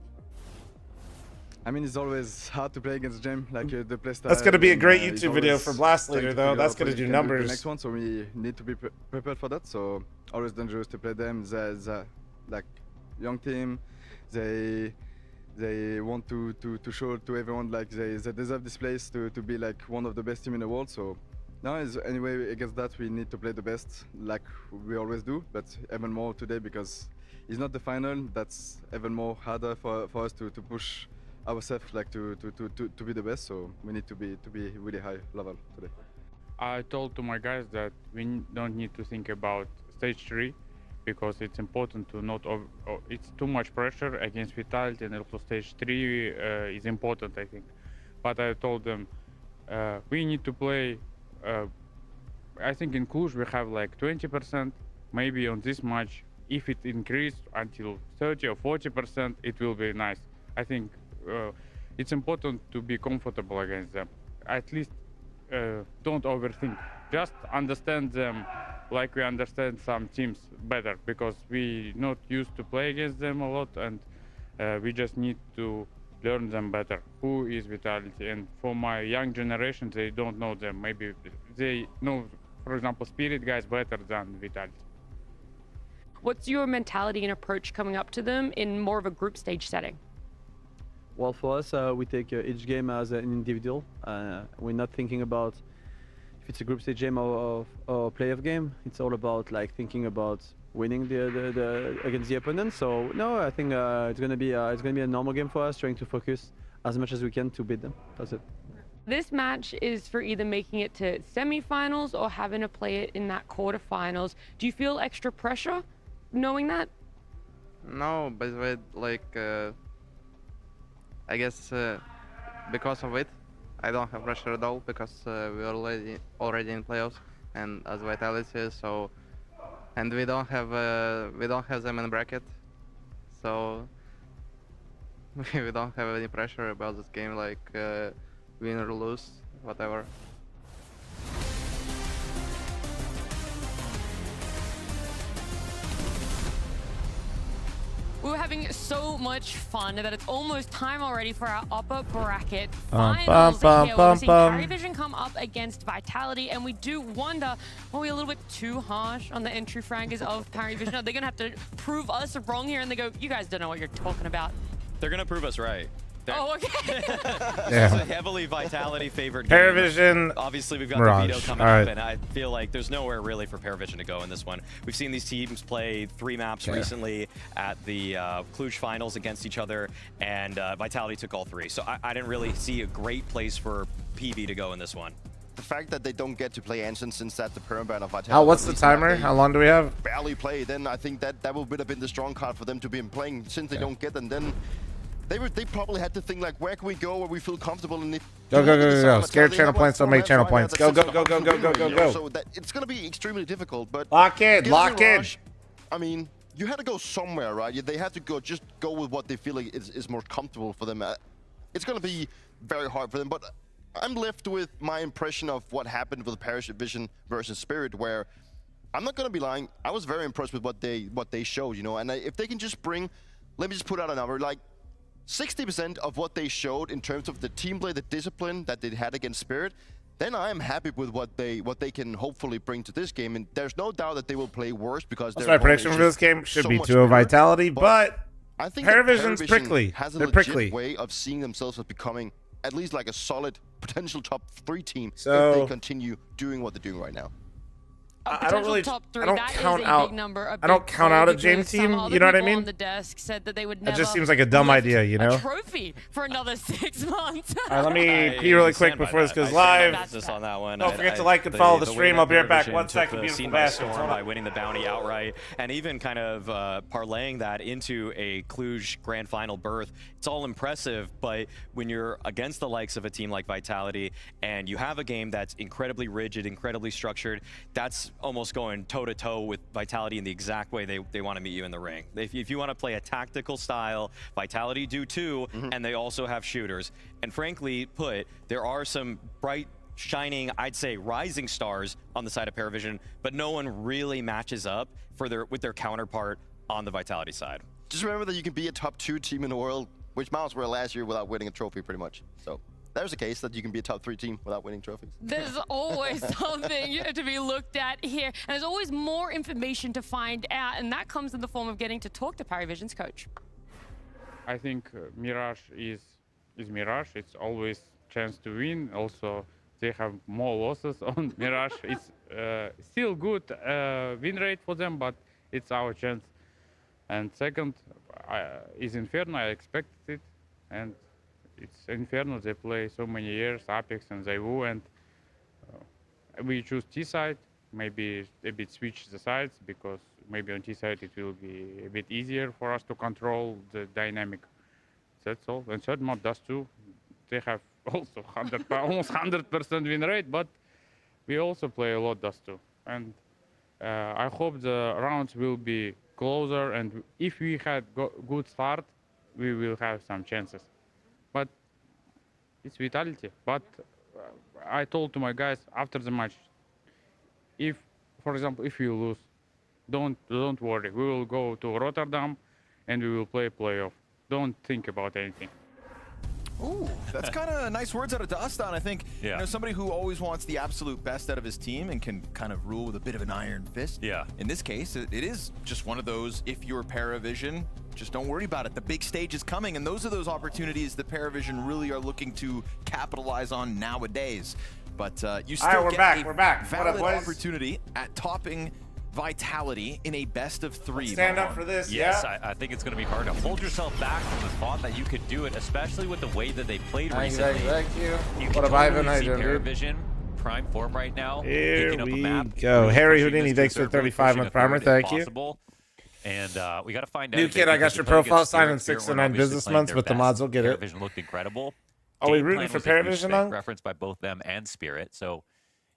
Speaker 10: I mean, it's always hard to play against Jam, like the play style.
Speaker 1: That's gonna be a great
Speaker 10: and,
Speaker 1: YouTube video
Speaker 10: always
Speaker 1: for Blast
Speaker 10: trying
Speaker 1: Leader,
Speaker 10: to
Speaker 1: though.
Speaker 10: figure
Speaker 1: That's
Speaker 10: out
Speaker 1: gonna
Speaker 10: what
Speaker 1: do
Speaker 10: he can the
Speaker 1: numbers.
Speaker 10: next one, so we need to be prepared for that. So always dangerous to play them. There's like young team. They want to show to everyone like they deserve this place to be like one of the best team in the world. So now is anyway against that we need to play the best like we always do, but even more today because it's not the final. That's even more harder for us to push ourselves like to be the best. So we need to be really high level today.
Speaker 9: I told to my guys that we don't need to think about stage 3 because it's important to not it's too much pressure against Vitality, and also stage 3 is important, I think. But I told them we need to play. I think in Cluj we have like 20%. Maybe on this match, if it increased until 30 or 40%, it will be nice. I think it's important to be comfortable against them. At least don't overthink. Just understand them like we understand some teams better, because we not used to play against them a lot, and we just need to learn them better. Who is Vitality? And for my young generation, they don't know them. Maybe they know, for example, Spirit guys better than Vitality.
Speaker 16: What's your mentality and approach coming up to them in more of a group stage setting?
Speaker 21: Well, for us, we take each game as an individual. We're not thinking about if it's a group stage game or playoff game. It's all about like thinking about winning the against the opponent. So no, I think it's gonna be a normal game for us, trying to focus as much as we can to beat them. That's it.
Speaker 16: This match is for either making it to semifinals or having to play it in that quarterfinals. Do you feel extra pressure knowing that?
Speaker 23: No, by the way, like I guess because of it, I don't have pressure at all because we're already in playoffs and as Vitality, so and we don't have them in bracket, so we don't have any pressure about this game, like win or lose, whatever.
Speaker 16: We were having so much fun that it's almost time already for our upper bracket
Speaker 1: Bum,
Speaker 16: finals.
Speaker 1: bum,
Speaker 16: Here,
Speaker 1: bum,
Speaker 16: we're seeing
Speaker 1: bum.
Speaker 16: Paravision come up against Vitality, and we do wonder, were we a little bit too harsh on the entry fraggers of Paravision? Are they gonna have to prove us wrong here? And they go, you guys don't know what you're talking about.
Speaker 20: They're gonna prove us right.
Speaker 16: Oh, okay.
Speaker 20: This is a heavily Vitality favored game.
Speaker 1: Paravision,
Speaker 20: Obviously, we've got
Speaker 1: Mirage.
Speaker 20: the veto coming
Speaker 1: All
Speaker 20: up,
Speaker 1: right.
Speaker 20: and I feel like there's nowhere really for Paravision to go in this one. We've seen these teams play 3 maps recently at the Cluj finals against each other, and Vitality took all 3. So I didn't really see a great place for PB to go in this one.
Speaker 11: the fact that they don't get to play Ensign since that's the permaban of Vitality.
Speaker 1: How? What's the timer? How long do we have?
Speaker 11: Barely play. Then I think that would have been the strong card for them to be playing. Since they don't get them, then they probably had to think like, where can we go where we feel comfortable? And
Speaker 1: Go. Scared channel points don't make channel points. Go.
Speaker 11: So it's gonna be extremely difficult. But
Speaker 1: lock in.
Speaker 11: I mean, you had to go somewhere, right? They had to just go with what they feel like is more comfortable for them. It's gonna be very hard for them. But I'm left with my impression of what happened with Paravision versus Spirit, where I'm not gonna be lying. I was very impressed with what they showed, you know. And if they can just bring, let me just put out a number, like 60% of what they showed in terms of the team play, the discipline that they had against Spirit, then I am happy with what they can hopefully bring to this game. And there's no doubt that they will play worse because
Speaker 1: that's my prediction for this game. Should be 2-0 Vitality, but
Speaker 11: I think
Speaker 1: Paravision's
Speaker 11: Paravision
Speaker 1: prickly.
Speaker 11: has a
Speaker 1: They're
Speaker 11: legit
Speaker 1: prickly.
Speaker 11: way of seeing themselves as becoming at least like a solid potential top 3 team
Speaker 1: So-
Speaker 11: if they continue doing what they're doing right now.
Speaker 1: I don't really.
Speaker 16: Top three,
Speaker 1: I don't
Speaker 16: that is
Speaker 1: count
Speaker 16: a
Speaker 1: out.
Speaker 16: big number,
Speaker 1: I don't count out a James team. You know what I mean?
Speaker 16: On the desk said that they would
Speaker 1: It
Speaker 16: never
Speaker 1: just seems like a dumb
Speaker 16: lift
Speaker 1: idea, you know?
Speaker 16: a trophy for another 6 months.
Speaker 1: All right, let me pee really quick before this goes live.
Speaker 20: On that one.
Speaker 1: Don't forget to like and follow the stream. I'll be right back. 1 second, beautiful bastards.
Speaker 20: By winning the bounty outright, and even kind of parlaying that into a Cluj Grand Final berth. It's all impressive, but when you're against the likes of a team like Vitality, and you have a game that's incredibly rigid, incredibly structured, that's almost going toe-to-toe with Vitality in the exact way they want to meet you in the ring. If you want to play a tactical style, Vitality do too, and they also have shooters. And frankly put, there are some bright, shining, I'd say rising stars on the side of Paravision, but no one really matches up with their counterpart on the Vitality side.
Speaker 11: Just remember that you can be a top 2 team in the world, which Mouse were last year without winning a trophy pretty much. So there's a case that you can be a top 3 team without winning trophies.
Speaker 16: There's always something to be looked at here, and there's always more information to find out, and that comes in the form of getting to talk to Paravision's coach.
Speaker 4: I think Mirage is Mirage. It's always chance to win. Also, they have more losses on Mirage. It's still good win rate for them, but it's our chance. And second is Inferno. I expected it, and it's Inferno. They play so many years, Apex and ZywOo, and we choose T side. Maybe a bit switch the sides, because maybe on T side it will be a bit easier for us to control the dynamic. That's all. And third map Dust 2, they have also almost 100% win rate, but we also play a lot Dust 2. And I hope the rounds will be closer, and if we had good start, we will have some chances. But it's Vitality. But I told to my guys after the match, if, for example, if you lose, don't worry. We will go to Rotterdam and we will play playoff. Don't think about anything.
Speaker 5: Ooh, that's kind of nice words out of Dastan. I think you know, somebody who always wants the absolute best out of his team and can kind of rule with a bit of an iron fist.
Speaker 8: Yeah.
Speaker 5: In this case, it is just one of those, if you're Paravision, just don't worry about it. The big stage is coming, and those are those opportunities that Paravision really are looking to capitalize on nowadays. But you still
Speaker 1: we're
Speaker 5: get
Speaker 1: back.
Speaker 5: a
Speaker 1: We're back.
Speaker 5: valid
Speaker 1: What up, boys?
Speaker 5: opportunity at topping Vitality in a best of 3.
Speaker 1: Stand up for this,
Speaker 8: yes, I think it's going to be hard to hold yourself back from the thought that you could do it, especially with the way that they played recently.
Speaker 1: Thank you.
Speaker 8: You
Speaker 1: What
Speaker 8: can
Speaker 1: up, Ivan?
Speaker 8: totally
Speaker 1: How you
Speaker 8: see
Speaker 1: doing, dude?
Speaker 8: Paravision prime form right now.
Speaker 1: Here
Speaker 8: picking up a
Speaker 1: we
Speaker 8: map,
Speaker 1: go.
Speaker 8: really
Speaker 1: Harry
Speaker 8: pushing
Speaker 1: Houdini,
Speaker 8: this to
Speaker 1: thanks
Speaker 8: a
Speaker 1: for
Speaker 8: third,
Speaker 1: 35
Speaker 8: pushing
Speaker 1: month
Speaker 8: a
Speaker 1: primer.
Speaker 8: third if
Speaker 1: Thank you.
Speaker 8: possible. And we got to find out.
Speaker 1: New
Speaker 8: if
Speaker 1: kid,
Speaker 8: they
Speaker 1: I
Speaker 8: can
Speaker 1: got your
Speaker 8: just play
Speaker 1: profile
Speaker 8: against
Speaker 1: signed
Speaker 8: Spirit.
Speaker 1: in 6
Speaker 8: Spirit
Speaker 1: and
Speaker 8: were
Speaker 1: 9
Speaker 8: obviously
Speaker 1: business
Speaker 8: playing
Speaker 1: months,
Speaker 8: their
Speaker 1: but the
Speaker 8: best.
Speaker 1: mods will get it.
Speaker 8: Paravision looked incredible.
Speaker 1: Are we
Speaker 8: Game
Speaker 1: rooting
Speaker 8: plan
Speaker 1: for
Speaker 8: was a huge
Speaker 1: Paravision,
Speaker 8: thing,
Speaker 1: Ung?
Speaker 8: referenced by both them and Spirit. So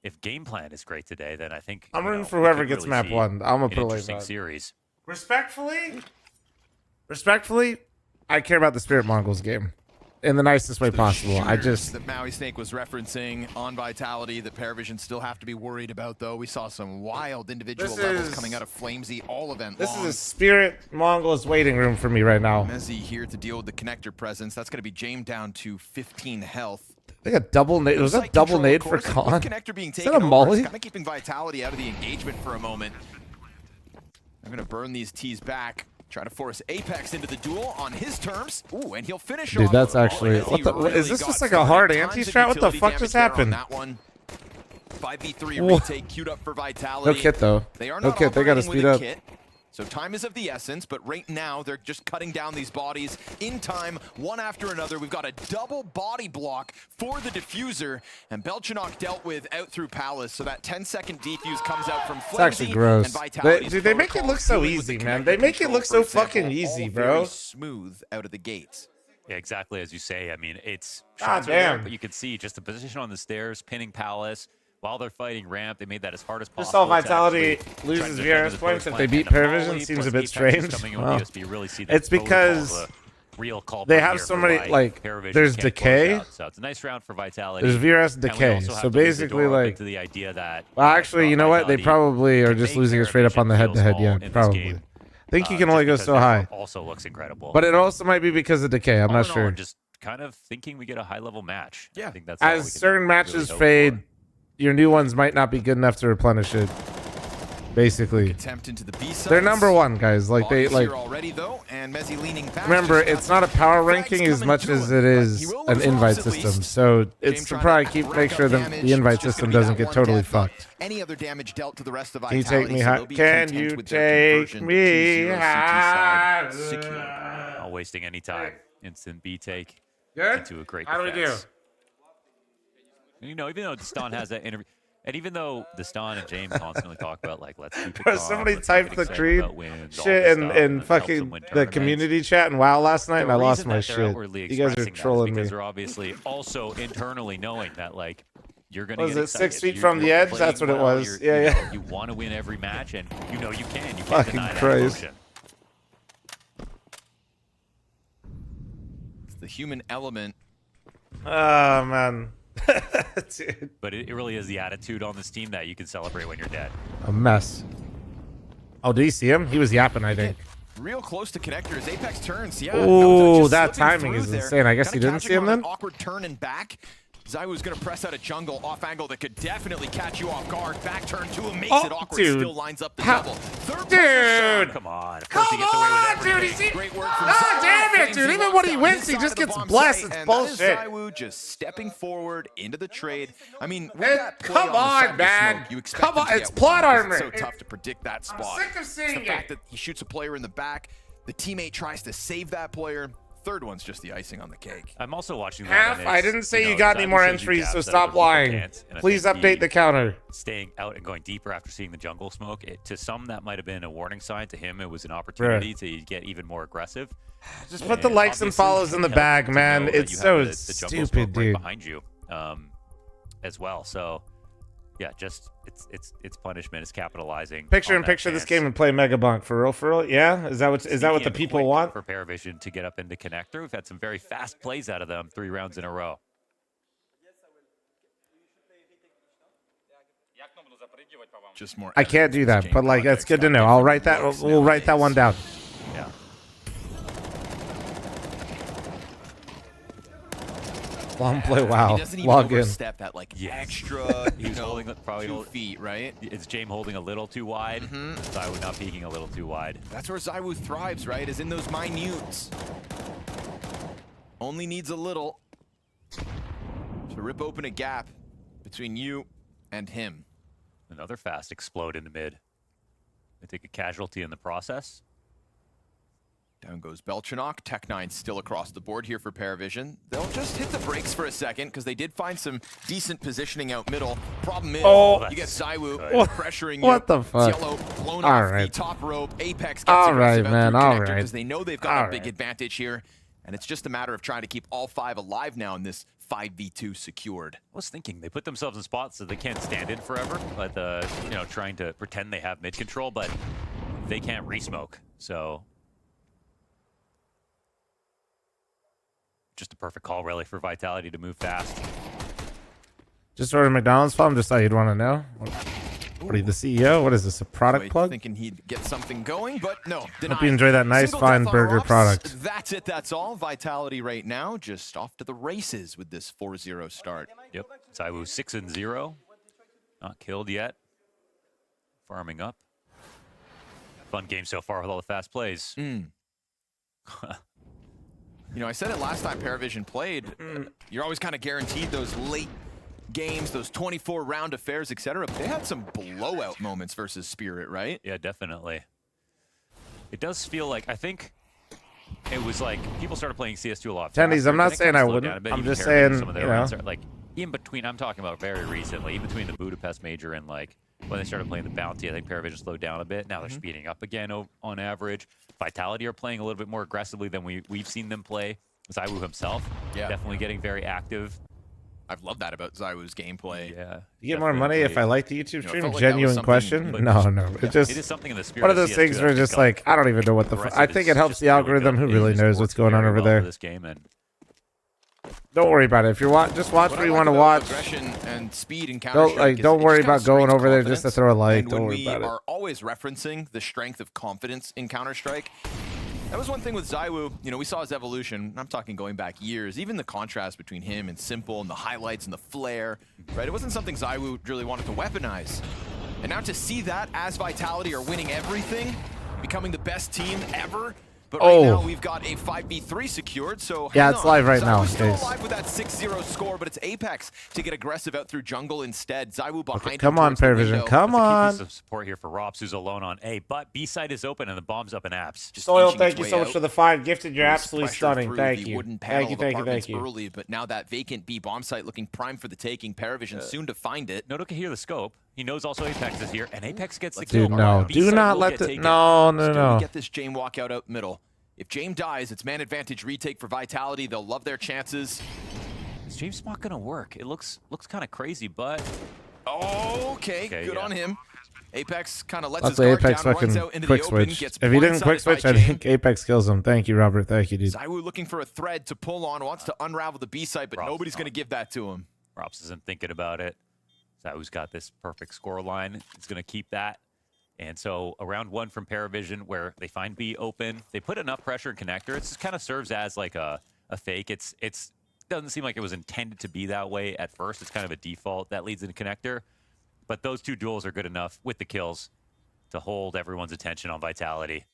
Speaker 8: if game plan is great today, then I think
Speaker 1: I'm
Speaker 8: you
Speaker 1: rooting
Speaker 8: know,
Speaker 1: for
Speaker 8: we
Speaker 1: whoever
Speaker 8: could
Speaker 1: gets
Speaker 8: really
Speaker 1: map
Speaker 8: see
Speaker 1: 1. I'm gonna
Speaker 8: an
Speaker 1: put it like
Speaker 8: interesting
Speaker 1: that.
Speaker 8: series.
Speaker 1: Respectfully, I care about the Spirit Mongols game in the nicest way possible. I just
Speaker 5: that Maui Snake was referencing on Vitality that Paravision still have to be worried about, though. We saw some wild individual levels coming out of Flamesy all event
Speaker 1: this
Speaker 5: long.
Speaker 1: is a Spirit Mongols waiting room for me right now.
Speaker 5: Mezzy here to deal with the connector presence. That's going to be James down to 15 health.
Speaker 1: They got double nade. Was that double nade for Khan?
Speaker 5: Connector being
Speaker 1: Is
Speaker 5: taken
Speaker 1: that a molly?
Speaker 5: kind of keeping Vitality out of the engagement for a moment. I'm going to burn these T's back. Try to force Apex into the duel on his terms. Ooh, and he'll finish
Speaker 1: Dude,
Speaker 5: off.
Speaker 1: that's actually
Speaker 5: as
Speaker 1: what
Speaker 5: he
Speaker 1: the
Speaker 5: really
Speaker 1: is this
Speaker 5: got
Speaker 1: just like a
Speaker 5: started.
Speaker 1: hard
Speaker 5: Tons
Speaker 1: anti-strat?
Speaker 5: of
Speaker 1: What the
Speaker 5: utility
Speaker 1: fuck
Speaker 5: damage
Speaker 1: just
Speaker 5: there on
Speaker 1: happened?
Speaker 5: that one. 5v3
Speaker 1: Whoa.
Speaker 5: retake queued up for Vitality.
Speaker 1: No kit though.
Speaker 5: They are
Speaker 1: No
Speaker 5: not
Speaker 1: kit. They gotta
Speaker 5: operating
Speaker 1: speed
Speaker 5: with a
Speaker 1: up.
Speaker 5: kit, so time is of the essence, but right now they're just cutting down these bodies in time, one after another. We've got a double body block for the diffuser, and Belchanok dealt with out through Palace, so that 10-second defuse comes out from Flamesy.
Speaker 1: It's actually gross.
Speaker 5: And Vitality's
Speaker 1: Dude, they make it look so easy, man. They make it look so fucking easy, bro.
Speaker 5: Very smooth out of the gates.
Speaker 8: Yeah, exactly as you say. I mean, it's
Speaker 1: God
Speaker 8: shots are there,
Speaker 1: damn.
Speaker 8: but you can see just the position on the stairs, pinning Palace while they're fighting ramp. They made that as hard as possible.
Speaker 1: Just all
Speaker 8: to
Speaker 1: Vitality
Speaker 8: actually try to
Speaker 1: loses
Speaker 8: defend
Speaker 1: VRS
Speaker 8: the
Speaker 1: points
Speaker 8: first
Speaker 1: if they
Speaker 8: plant.
Speaker 1: beat
Speaker 8: And the
Speaker 1: Paravision
Speaker 8: molly
Speaker 1: seems a
Speaker 8: plus
Speaker 1: bit
Speaker 8: Apex is
Speaker 1: strange.
Speaker 8: coming in with
Speaker 1: Well,
Speaker 8: DSP. You really see that
Speaker 1: it's
Speaker 8: protocol,
Speaker 1: because
Speaker 8: the real culprit
Speaker 1: they have
Speaker 8: here
Speaker 1: so
Speaker 8: for
Speaker 1: many
Speaker 8: why
Speaker 1: like
Speaker 8: Paravision
Speaker 1: there's
Speaker 8: can't close
Speaker 1: decay.
Speaker 8: out. So it's a nice round for Vitality.
Speaker 1: There's VRS
Speaker 8: And we
Speaker 1: decay.
Speaker 8: also have
Speaker 1: So
Speaker 8: to leave the
Speaker 1: basically,
Speaker 8: door open
Speaker 1: like,
Speaker 8: to the idea that
Speaker 1: well, actually, you know what? They probably are just losing it straight up on the head-to-head. Yeah, probably. I think you can only go so high.
Speaker 8: Also looks incredible.
Speaker 1: But it also might be because of decay. I'm
Speaker 8: All
Speaker 1: not
Speaker 8: in all,
Speaker 1: sure.
Speaker 8: just kind of thinking we get a high-level match.
Speaker 5: Yeah.
Speaker 8: I think that's all we
Speaker 1: As
Speaker 8: can
Speaker 1: certain
Speaker 8: really
Speaker 1: matches
Speaker 8: hope
Speaker 1: fade, your new ones might not be good enough to replenish it. basically.
Speaker 5: Attempt into the B side.
Speaker 1: They're number one, guys. Like they like.
Speaker 5: Already, though, and Messi leaning back.
Speaker 1: Remember, it's not a power ranking as much as it is an invite system. So it's to probably make sure the invite system doesn't get totally fucked.
Speaker 5: Any other damage dealt to the rest of
Speaker 1: Can you take me high? Can you take me high?
Speaker 8: Not wasting any time. Instant B take.
Speaker 1: Good.
Speaker 8: Into a great
Speaker 1: How do we do?
Speaker 8: You know, even though Destan has that interview, and even though Destan and James constantly talk about like, let's keep it calm,
Speaker 1: Somebody
Speaker 8: let's not
Speaker 1: typed
Speaker 8: get
Speaker 1: the
Speaker 8: excited
Speaker 1: creed
Speaker 8: about wins, all
Speaker 1: shit
Speaker 8: this
Speaker 1: in
Speaker 8: stuff, and it helps them
Speaker 1: fucking
Speaker 8: win
Speaker 1: the
Speaker 8: tournaments.
Speaker 1: community chat and WoW last night, and I
Speaker 8: The
Speaker 1: lost
Speaker 8: reason
Speaker 1: my
Speaker 8: that they're
Speaker 1: shit.
Speaker 8: outwardly
Speaker 1: You guys are
Speaker 8: expressing that is
Speaker 1: trolling me.
Speaker 8: because they're obviously also internally knowing that like you're gonna
Speaker 1: Was
Speaker 8: get
Speaker 1: it 6
Speaker 8: excited.
Speaker 1: feet
Speaker 8: You're
Speaker 1: from the edge?
Speaker 8: playing
Speaker 1: That's what it
Speaker 8: well,
Speaker 1: was.
Speaker 8: you're-
Speaker 1: Yeah,
Speaker 8: you
Speaker 1: yeah.
Speaker 8: know, you want to win every match, and you know you can. You can't
Speaker 1: Fucking
Speaker 8: deny that
Speaker 1: Christ.
Speaker 8: emotion.
Speaker 5: It's the human element.
Speaker 1: Oh man. Dude.
Speaker 8: But it really is the attitude on this team that you can celebrate when you're dead.
Speaker 1: A mess. Oh, did you see him? He was yapping, I think.
Speaker 5: Real close to connectors. Apex turns. Yeah.
Speaker 1: Oh,
Speaker 5: just
Speaker 1: that
Speaker 5: slipping
Speaker 1: timing is
Speaker 5: through there.
Speaker 1: insane. I guess
Speaker 5: Kinda
Speaker 1: he didn't
Speaker 5: catching
Speaker 1: see him
Speaker 5: on an
Speaker 1: then?
Speaker 5: Awkward turn and back. Zywoo's going to press out a jungle off angle that could definitely catch you off guard. Back turn to him makes it awkward.
Speaker 1: Dude.
Speaker 5: Still lines up the
Speaker 1: How-
Speaker 5: double.
Speaker 1: Dude.
Speaker 8: Come on.
Speaker 1: Come on, dude. He's
Speaker 5: Great work from
Speaker 1: Oh, damn it,
Speaker 5: Flames
Speaker 1: dude.
Speaker 5: who
Speaker 1: Even
Speaker 5: locks
Speaker 1: when he
Speaker 5: down
Speaker 1: wins,
Speaker 5: his
Speaker 1: he
Speaker 5: side
Speaker 1: just
Speaker 5: of the
Speaker 1: gets
Speaker 5: bomb
Speaker 1: blessed.
Speaker 5: site,
Speaker 1: It's
Speaker 5: and
Speaker 1: bullshit.
Speaker 5: That is Zywoo just stepping forward into the trade. I mean, with
Speaker 1: Hey,
Speaker 5: that play
Speaker 1: come
Speaker 5: on the side
Speaker 1: on,
Speaker 5: of the
Speaker 1: man.
Speaker 5: smoke, you expect
Speaker 1: Come
Speaker 5: him
Speaker 1: on,
Speaker 5: to
Speaker 1: it's
Speaker 5: get
Speaker 1: plot
Speaker 5: one, 'cause
Speaker 1: armor.
Speaker 5: It's so tough to predict that spot.
Speaker 1: sick of seeing
Speaker 5: It's the fact
Speaker 1: it.
Speaker 5: that he shoots a player in the back, the teammate tries to save that player. Third one's just the icing on the cake.
Speaker 8: I'm also watching that.
Speaker 1: Half.
Speaker 8: and
Speaker 1: I
Speaker 8: it's,
Speaker 1: didn't say
Speaker 8: you
Speaker 1: you
Speaker 8: know,
Speaker 1: got any
Speaker 8: Zywoo
Speaker 1: more
Speaker 8: shows you
Speaker 1: entries,
Speaker 8: gaps
Speaker 1: so
Speaker 8: that
Speaker 1: stop
Speaker 8: other people
Speaker 1: lying.
Speaker 8: can't, and I
Speaker 1: Please
Speaker 8: think
Speaker 1: update the counter.
Speaker 8: Staying out and going deeper after seeing the jungle smoke, to some that might have been a warning sign. To him, it was an opportunity to get even more aggressive.
Speaker 1: Just put the likes and
Speaker 8: obviously,
Speaker 1: follows in the
Speaker 8: it
Speaker 1: bag,
Speaker 8: helps to
Speaker 1: man.
Speaker 8: know that
Speaker 1: It's
Speaker 8: you
Speaker 1: so
Speaker 8: have the jungle
Speaker 1: stupid,
Speaker 8: smoke right
Speaker 1: dude.
Speaker 8: behind you, as well. So, yeah, just it's punishment. It's capitalizing.
Speaker 1: Picture
Speaker 8: on
Speaker 1: in
Speaker 8: that
Speaker 1: picture this
Speaker 8: chance.
Speaker 1: game and play Mega Bonk for real, for real. Yeah, is that what the
Speaker 8: Sneaky and
Speaker 1: people
Speaker 8: quick
Speaker 1: want?
Speaker 8: for Paravision to get up into connector? We've had some very fast plays out of them 3 rounds in a row.
Speaker 5: Just more.
Speaker 1: I can't do that, but like that's good to know. I'll write that. We'll write that one down.
Speaker 8: Yeah.
Speaker 1: Long play. Wow.
Speaker 5: He doesn't even
Speaker 1: Log in.
Speaker 5: overstep that like extra.
Speaker 8: He was holding probably
Speaker 5: 2 feet, right?
Speaker 8: It's James holding a little too wide. Zywoo not peeking a little too wide.
Speaker 5: That's where Zywoo thrives, right? Is in those minutes. Only needs a little to rip open a gap between you and him.
Speaker 8: Another fast explode in the mid. They take a casualty in the process.
Speaker 5: Down goes Belchanok. Tech9 still across the board here for Paravision. They'll just hit the brakes for a second because they did find some decent positioning out middle. Problem is, you get Zywoo pressuring you.
Speaker 1: What the fuck?
Speaker 5: Yellow blown
Speaker 1: All
Speaker 5: off
Speaker 1: right.
Speaker 5: the top rope. Apex gets
Speaker 1: All
Speaker 5: aggressive
Speaker 1: right,
Speaker 5: out
Speaker 1: man.
Speaker 5: through
Speaker 1: All
Speaker 5: connector
Speaker 1: right.
Speaker 5: because they know they've got
Speaker 1: All
Speaker 5: a big
Speaker 1: right.
Speaker 5: advantage here. And it's just a matter of trying to keep all 5 alive now in this 5v2 secured.
Speaker 8: I was thinking they put themselves in spots so they can't stand in forever, but you know, trying to pretend they have mid control, but they can't re-smoke. So just a perfect call really for Vitality to move fast.
Speaker 1: Just ordered McDonald's. Fl0m. Just thought you'd want to know. What are you, the CEO? What is this? A product plug?
Speaker 5: Thinking he'd get something going, but no.
Speaker 1: Hope
Speaker 5: denied.
Speaker 1: you enjoy that nice,
Speaker 5: Single
Speaker 1: fine
Speaker 5: death on
Speaker 1: burger
Speaker 5: Rops.
Speaker 1: product.
Speaker 5: That's it. That's all. Vitality right now, just off to the races with this 4-0 start.
Speaker 8: Yep. Zywoo 6-0. Not killed yet. Farming up. Fun game so far with all the fast plays.
Speaker 5: You know, I said it last time Paravision played. You're always kind of guaranteed those late games, those 24-round affairs, etc. But they had some blowout moments versus Spirit, right?
Speaker 8: Yeah, definitely. It does feel like, I think it was like people started playing CS2 a lot.
Speaker 1: Tendies,
Speaker 8: faster,
Speaker 1: I'm not
Speaker 8: then it
Speaker 1: saying
Speaker 8: kinda
Speaker 1: I
Speaker 8: slowed
Speaker 1: wouldn't.
Speaker 8: down a bit,
Speaker 1: I'm
Speaker 8: even
Speaker 1: just
Speaker 8: Paravision,
Speaker 1: saying,
Speaker 8: some of their
Speaker 1: you know.
Speaker 8: rounds are, like in between, I'm talking about very recently, in between the Budapest Major and like when they started playing the Bounty, I think Paravision slowed down a bit. Now they're speeding up again on average. Vitality are playing a little bit more aggressively than we've seen them play. Zywoo himself, definitely getting very active.
Speaker 5: I've loved that about Zywoo's gameplay.
Speaker 8: Yeah.
Speaker 1: You get more money if I like the YouTube
Speaker 5: You know, it
Speaker 1: stream?
Speaker 5: felt like that was
Speaker 1: Genuine
Speaker 5: something-
Speaker 1: question?
Speaker 5: but-
Speaker 1: No, no.
Speaker 8: Yeah,
Speaker 1: It just
Speaker 8: it is something in the spirit
Speaker 1: one of
Speaker 8: of
Speaker 1: those
Speaker 8: CS2
Speaker 1: things
Speaker 8: that
Speaker 1: where
Speaker 8: I
Speaker 1: just
Speaker 8: think
Speaker 1: like I don't even know what the.
Speaker 8: rest
Speaker 1: I
Speaker 8: of
Speaker 1: think
Speaker 8: it's
Speaker 1: it helps
Speaker 8: just
Speaker 1: the
Speaker 8: really
Speaker 1: algorithm.
Speaker 8: good.
Speaker 1: Who
Speaker 8: It
Speaker 1: really
Speaker 8: just
Speaker 1: knows
Speaker 8: works
Speaker 1: what's going on
Speaker 8: very
Speaker 1: over
Speaker 8: well for
Speaker 1: there?
Speaker 8: this game, and
Speaker 1: Don't worry about it. If you're just watch
Speaker 5: What
Speaker 1: what
Speaker 5: I
Speaker 1: you
Speaker 5: like
Speaker 1: want to
Speaker 5: about
Speaker 1: watch.
Speaker 5: aggression and speed in
Speaker 1: Don't
Speaker 5: Counter-Strike is
Speaker 1: don't
Speaker 5: it
Speaker 1: worry
Speaker 5: just kinda
Speaker 1: about going
Speaker 5: strengthens
Speaker 1: over there just to
Speaker 5: confidence.
Speaker 1: throw a like.
Speaker 5: And
Speaker 1: Don't
Speaker 5: when
Speaker 1: worry
Speaker 5: we
Speaker 1: about it.
Speaker 5: are always referencing the strength of confidence in Counter-Strike, that was one thing with Zywoo. You know, we saw his evolution. I'm talking going back years. Even the contrast between him and Simple and the highlights and the flare, right? It wasn't something Zywoo really wanted to weaponize. And now to see that as Vitality are winning everything, becoming the best team ever. But right now we've got a 5v3 secured, so
Speaker 1: yeah, it's live right now.
Speaker 5: Zywoo's still alive with that 6-0 score, but it's Apex to get aggressive out through jungle instead. Zywoo behind him.
Speaker 1: Come on, Paravision, come on.
Speaker 8: Piece of support here for Rops, who's alone on A, but B side is open and the bomb's up in apps.
Speaker 1: Soil, thank you so much for the 5 gifted. You're absolutely stunning. Thank you. Thank you.
Speaker 5: Early, but now that vacant B bomb site looking prime for the taking. Paravision soon to find it.
Speaker 8: Noto can hear the scope. He knows also Apex is here, and Apex gets the kill.
Speaker 1: Dude, no, do not let the no.
Speaker 5: Get this Jame walk out middle. If Jame dies, it's man advantage retake for Vitality. They'll love their chances.
Speaker 8: Is James not gonna work? It looks kind of crazy, but
Speaker 5: okay, good on him. Apex kind of lets his
Speaker 1: Luckily,
Speaker 5: guard
Speaker 1: Apex
Speaker 5: down, runs
Speaker 1: fucking
Speaker 5: out into
Speaker 1: quick
Speaker 5: the open,
Speaker 1: switch.
Speaker 5: gets
Speaker 1: If he didn't
Speaker 5: blindsided
Speaker 1: quick switch,
Speaker 5: by
Speaker 1: I
Speaker 5: Jame.
Speaker 1: think Apex kills him. Thank you, Robert. Thank you, dude.
Speaker 5: Zywoo looking for a thread to pull on, wants to unravel the B site, but nobody's going to give that to him.
Speaker 8: Rops isn't thinking about it. Zywoo's got this perfect score line. He's gonna keep that. And so around 1 from Paravision, where they find B open, they put enough pressure in connector. It just kind of serves as like a fake. It's doesn't seem like it was intended to be that way at first. It's kind of a default that leads into connector. But those 2 duels are good enough with the kills to hold everyone's attention on Vitality.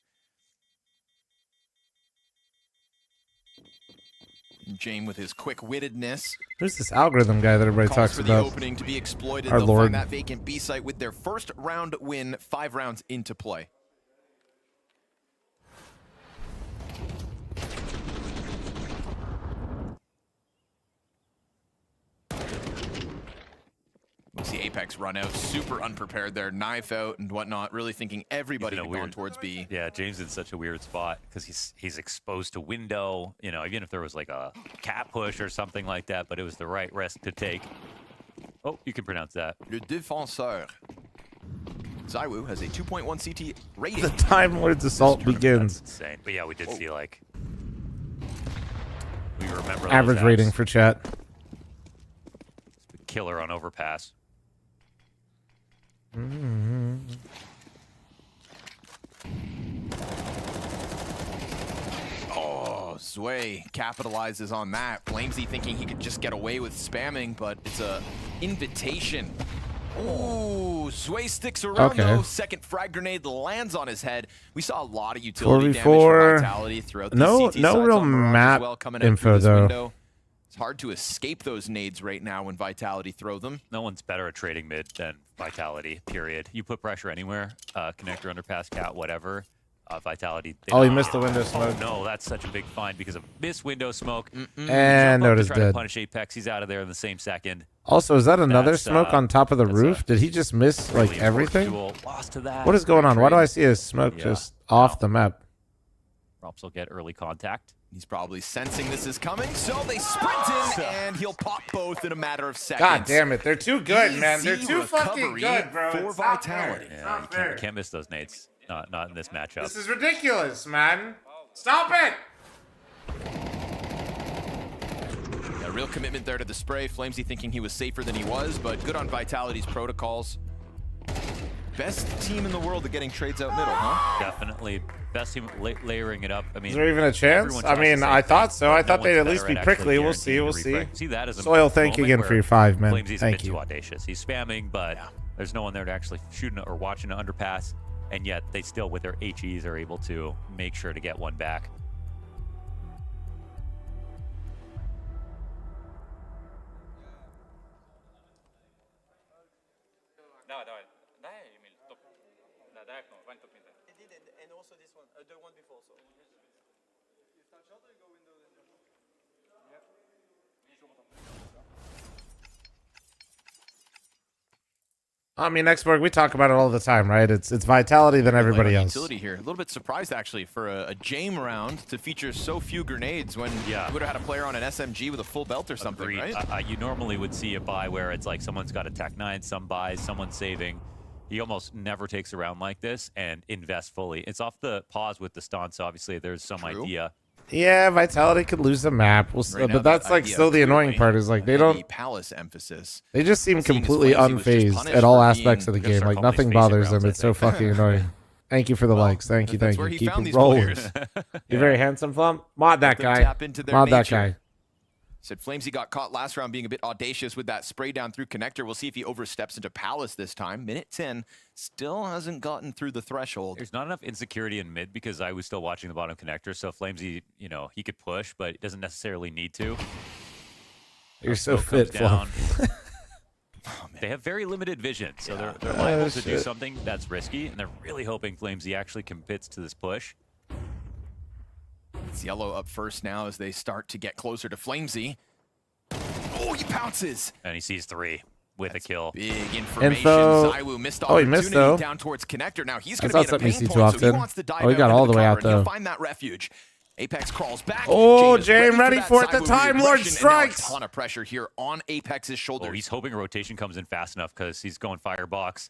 Speaker 5: Jame with his quick-wittedness.
Speaker 1: Who's this algorithm guy that everybody talks
Speaker 5: for
Speaker 1: about?
Speaker 5: the opening to be exploited.
Speaker 1: Our
Speaker 5: They'll
Speaker 1: Lord.
Speaker 5: find that vacant B site with their first round win, 5 rounds into play. We'll see Apex run out, super unprepared there, knife out and whatnot, really thinking everybody had gone towards B.
Speaker 8: Yeah, James in such a weird spot because he's exposed to window, you know, even if there was like a cat push or something like that, but it was the right risk to take. Oh, you can pronounce that.
Speaker 5: Le défenseur. Zywoo has a 2.1 CT rating.
Speaker 1: The Time Lord's assault begins.
Speaker 8: Insane. But yeah, we did see like we remember
Speaker 1: Average
Speaker 8: those
Speaker 1: rating
Speaker 8: apps.
Speaker 1: for chat.
Speaker 8: Killer on overpass.
Speaker 5: Oh, Zway capitalizes on that. fl0m thinking he could just get away with spamming, but it's a invitation. Ooh, Zway sticks around though. Second frag grenade lands on his head. We saw a lot of utility damage for Vitality throughout the
Speaker 1: No
Speaker 5: CT sides
Speaker 1: real
Speaker 5: on Mirage
Speaker 1: map
Speaker 5: as well, coming out
Speaker 1: info
Speaker 5: through this
Speaker 1: though.
Speaker 5: window. It's hard to escape those nades right now when Vitality throw them.
Speaker 8: No one's better at trading mid than Vitality, period. You put pressure anywhere, connector, underpass, cat, whatever. Vitality.
Speaker 1: Oh, he missed the window smoke.
Speaker 8: Oh no, that's such a big find because of missed window smoke.
Speaker 1: And Nota's
Speaker 8: try to
Speaker 1: dead.
Speaker 8: punish Apex. He's out of there in the same second.
Speaker 1: Also, is that another
Speaker 8: That's,
Speaker 1: smoke on top of the roof? Did he just miss like
Speaker 8: really
Speaker 1: everything?
Speaker 8: important duel. Lost to that.
Speaker 1: What is going on? Why do I see a smoke just off the map?
Speaker 8: Rops will get early contact.
Speaker 5: He's probably sensing this is coming, so they sprint in, and he'll pop both in a matter of seconds.
Speaker 1: God damn it. They're too good, man. They're
Speaker 5: Easy
Speaker 1: too fucking
Speaker 5: recovery
Speaker 1: good, bro.
Speaker 5: for
Speaker 1: It's not
Speaker 5: Vitality.
Speaker 1: fair. It's
Speaker 8: Yeah,
Speaker 1: not fair.
Speaker 8: you can't miss those nades. Not in this matchup.
Speaker 1: This is ridiculous, man. Stop it!
Speaker 5: A real commitment there to the spray. fl0m thinking he was safer than he was, but good on Vitality's protocols. Best team in the world at getting trades out middle, huh?
Speaker 8: Definitely. Best team layering it up. I mean,
Speaker 1: Is there even a chance?
Speaker 8: everyone
Speaker 1: I
Speaker 8: tries to
Speaker 1: mean,
Speaker 8: say
Speaker 1: I thought so. I
Speaker 8: no
Speaker 1: thought they'd
Speaker 8: one's
Speaker 1: at least
Speaker 8: better
Speaker 1: be
Speaker 8: at actually
Speaker 1: prickly. We'll see. We'll
Speaker 8: guaranteeing
Speaker 1: see.
Speaker 8: See that as a
Speaker 1: Soil, thank you
Speaker 8: moment
Speaker 1: again for your 5, man.
Speaker 8: fl0m's a
Speaker 1: Thank
Speaker 8: bit
Speaker 1: you.
Speaker 8: too audacious. He's spamming, but there's no one there to actually shoot or watching an underpass, and yet they still, with their HEs, are able to make sure to get one back.
Speaker 5: And also this one, the one before.
Speaker 1: I mean, Xborg, we talk about it all the time, right? It's Vitality than everybody else.
Speaker 5: Utility here. A little bit surprised actually for a Jame round to feature so few grenades when you would have had a player on an SMG with a full belt or something,
Speaker 8: Agreed.
Speaker 5: right?
Speaker 8: You normally would see a buy where it's like someone's got a Tech 9, some buys, someone's saving. He almost never takes a round like this and invests fully. It's off the pause with the stun, so obviously there's some idea.
Speaker 1: Yeah, Vitality could lose the map,
Speaker 5: Right now,
Speaker 1: but that's
Speaker 5: that
Speaker 1: like
Speaker 5: idea
Speaker 1: still the annoying
Speaker 5: clearly
Speaker 1: part is like they
Speaker 5: heavy
Speaker 1: don't.
Speaker 5: Palace emphasis.
Speaker 1: They just seem
Speaker 5: Seeing as
Speaker 1: completely
Speaker 5: fl0m was just
Speaker 1: unfazed
Speaker 5: punished
Speaker 1: at all
Speaker 5: for
Speaker 1: aspects of the
Speaker 5: being-
Speaker 1: game. Like nothing bothers them. It's so fucking annoying. Thank you for the likes. Thank you,
Speaker 5: that's
Speaker 1: thank
Speaker 5: where
Speaker 1: you.
Speaker 5: he
Speaker 1: Keep
Speaker 5: found
Speaker 1: it
Speaker 5: these
Speaker 1: rolling.
Speaker 5: players.
Speaker 1: You're very handsome, fl0m. Mod that
Speaker 5: Let them
Speaker 1: guy.
Speaker 5: tap into their
Speaker 1: Mod that
Speaker 5: nature.
Speaker 1: guy.
Speaker 5: Said fl0m got caught last round being a bit audacious with that spray down through connector. We'll see if he oversteps into Palace this time. Minute 10, still hasn't gotten through the threshold.
Speaker 8: There's not enough insecurity in mid because I was still watching the bottom connector. So fl0m, you know, he could push, but he doesn't necessarily need to.
Speaker 1: You're so fit,
Speaker 8: down. They have very limited vision, so they're liable to do something that's risky, and they're really hoping fl0m actually commits to this push.
Speaker 5: It's yellow up first now as they start to get closer to fl0m. Oh, he pounces!
Speaker 8: And he sees 3 with a kill.
Speaker 5: Big information.
Speaker 1: Info.
Speaker 5: Zywoo missed
Speaker 1: Oh, he missed though.
Speaker 5: down towards connector. Now he's
Speaker 1: That's
Speaker 5: going to
Speaker 1: not
Speaker 5: be in a
Speaker 1: something you
Speaker 5: pain
Speaker 1: see too
Speaker 5: point, so he
Speaker 1: often.
Speaker 5: wants to dive
Speaker 1: Oh, he got
Speaker 5: out
Speaker 1: all
Speaker 5: into
Speaker 1: the way
Speaker 5: cover,
Speaker 1: out
Speaker 5: and he'll
Speaker 1: though.
Speaker 5: find that refuge. Apex crawls back.
Speaker 1: Oh,
Speaker 5: Jame is
Speaker 1: Jame ready
Speaker 5: that
Speaker 1: for it. The
Speaker 5: Zywoo
Speaker 1: Time Lord
Speaker 5: regression, and now a
Speaker 1: strikes.
Speaker 5: ton of pressure here on Apex's shoulders.
Speaker 8: Oh, he's hoping rotation comes in fast enough because he's going firebox.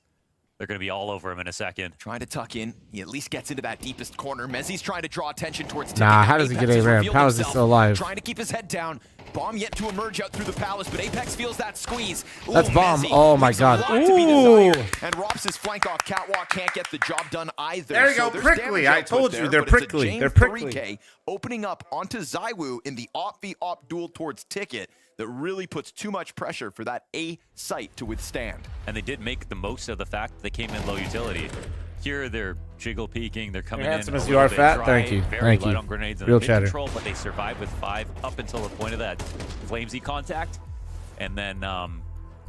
Speaker 8: They're going to be all over him in a second.
Speaker 5: Trying to tuck in. He at least gets into that deepest corner. Mezzi's trying to draw attention towards
Speaker 1: Nah, how does he get a ramp? How is he still alive?
Speaker 5: Trying to keep his head down. Bomb yet to emerge out through the Palace, but Apex feels that squeeze.
Speaker 1: That's Bomb.
Speaker 5: Mezzi
Speaker 1: Oh my
Speaker 5: leaves a
Speaker 1: god.
Speaker 5: lot to be
Speaker 1: Ooh.
Speaker 5: desired, and Rops's flank off Catwalk can't get the job done either.
Speaker 1: There you go,
Speaker 5: there's
Speaker 1: prickly.
Speaker 5: damage
Speaker 1: I
Speaker 5: output
Speaker 1: told you,
Speaker 5: there,
Speaker 1: they're
Speaker 5: but it's a
Speaker 1: prickly.
Speaker 5: Jame
Speaker 1: They're prickly.
Speaker 5: 3K opening up onto Zywoo in the op-v-op duel towards Ticket that really puts too much pressure for that A site to withstand.
Speaker 8: And they did make the most of the fact that they came in low utility. Here they're jiggle peeking, they're coming in.
Speaker 1: Handsome as
Speaker 8: a
Speaker 1: you
Speaker 8: little
Speaker 1: are,
Speaker 8: bit
Speaker 1: fat.
Speaker 8: dry,
Speaker 1: Thank you.
Speaker 8: Very
Speaker 1: Thank
Speaker 8: light
Speaker 1: you.
Speaker 8: on grenades and
Speaker 1: Real
Speaker 8: mid
Speaker 1: chatter.
Speaker 8: control, but they survived with 5 up until the point of that fl0m contact. And then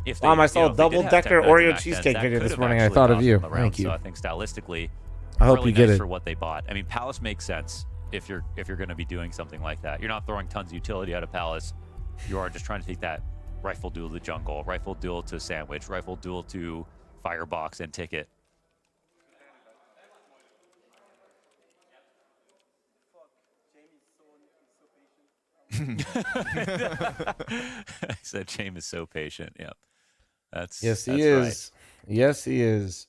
Speaker 8: if they,
Speaker 1: Mom, I saw
Speaker 8: you know,
Speaker 1: a
Speaker 8: if they did have
Speaker 1: double-decker
Speaker 8: 10
Speaker 1: Oreo
Speaker 8: back
Speaker 1: cheesecake
Speaker 8: that
Speaker 1: video
Speaker 8: could
Speaker 1: this
Speaker 8: have
Speaker 1: morning. I
Speaker 8: actually
Speaker 1: thought of
Speaker 8: cost
Speaker 1: you.
Speaker 8: them the round.
Speaker 1: Thank you.
Speaker 8: So I think stylistically,
Speaker 1: I hope
Speaker 8: really
Speaker 1: you get
Speaker 8: nice
Speaker 1: it.
Speaker 8: for what they bought. I mean, Palace makes sense if you're going to be doing something like that. You're not throwing tons of utility out of Palace. You are just trying to take that rifle duel to jungle, rifle duel to sandwich, rifle duel to firebox and Ticket. I said Jame is so patient. Yeah, that's
Speaker 1: Yes, he
Speaker 8: that's
Speaker 1: is. Yes, he is.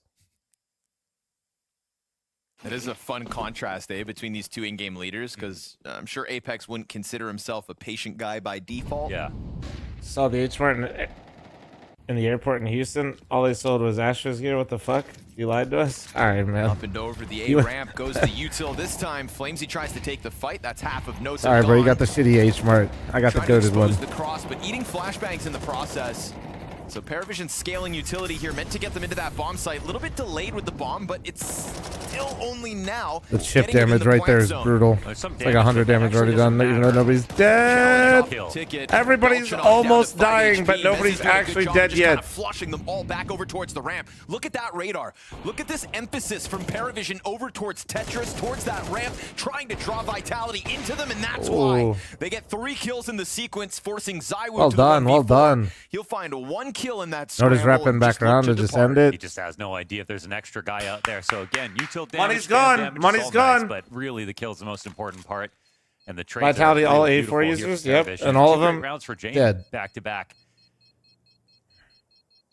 Speaker 5: It is a fun contrast, between these two in-game leaders, because I'm sure Apex wouldn't consider himself a patient guy by default.
Speaker 8: Yeah.
Speaker 1: Saw the H-Mart in the airport in Houston. All they sold was Astros gear. What the fuck? You lied to us? All right, man.
Speaker 5: Up and over the A ramp goes the util this time. fl0m tries to take the fight. That's half of Nosa.
Speaker 1: Sorry, bro. You got the shitty H-Mart. I got the goated one.
Speaker 5: The cross, but eating flashbangs in the process. So Paravision scaling utility here, meant to get them into that bomb site. A little bit delayed with the bomb, but it's still only now.
Speaker 1: The chip damage right there is brutal. It's like 100 damage already done, even though nobody's dead. Everybody's almost dying, but nobody's actually dead yet.
Speaker 5: Kind of flushing them all back over towards the ramp. Look at that radar. Look at this emphasis from Paravision over towards Tetris, towards that ramp, trying to draw vitality into them, and that's why they get 3 kills in the sequence, forcing Zywoo
Speaker 1: Well
Speaker 5: to
Speaker 1: done,
Speaker 5: the 1v4.
Speaker 1: well done.
Speaker 5: He'll find 1 kill in that
Speaker 1: Notice
Speaker 5: scramble.
Speaker 1: wrapping back around to just end it.
Speaker 8: He just has no idea if there's an extra guy out there. So again, util damage,
Speaker 1: Money's
Speaker 8: spam
Speaker 1: gone.
Speaker 8: damage is
Speaker 1: Money's
Speaker 8: all
Speaker 1: gone.
Speaker 8: nice, but really the kill is the most important part. And the trades
Speaker 1: Vitality,
Speaker 8: are
Speaker 1: all
Speaker 8: really
Speaker 1: A4
Speaker 8: beautiful here
Speaker 1: users,
Speaker 8: for
Speaker 1: yep,
Speaker 8: Paravision.
Speaker 1: and all of
Speaker 8: 2 great
Speaker 1: them
Speaker 8: rounds for Jame,
Speaker 1: dead.
Speaker 8: back to back.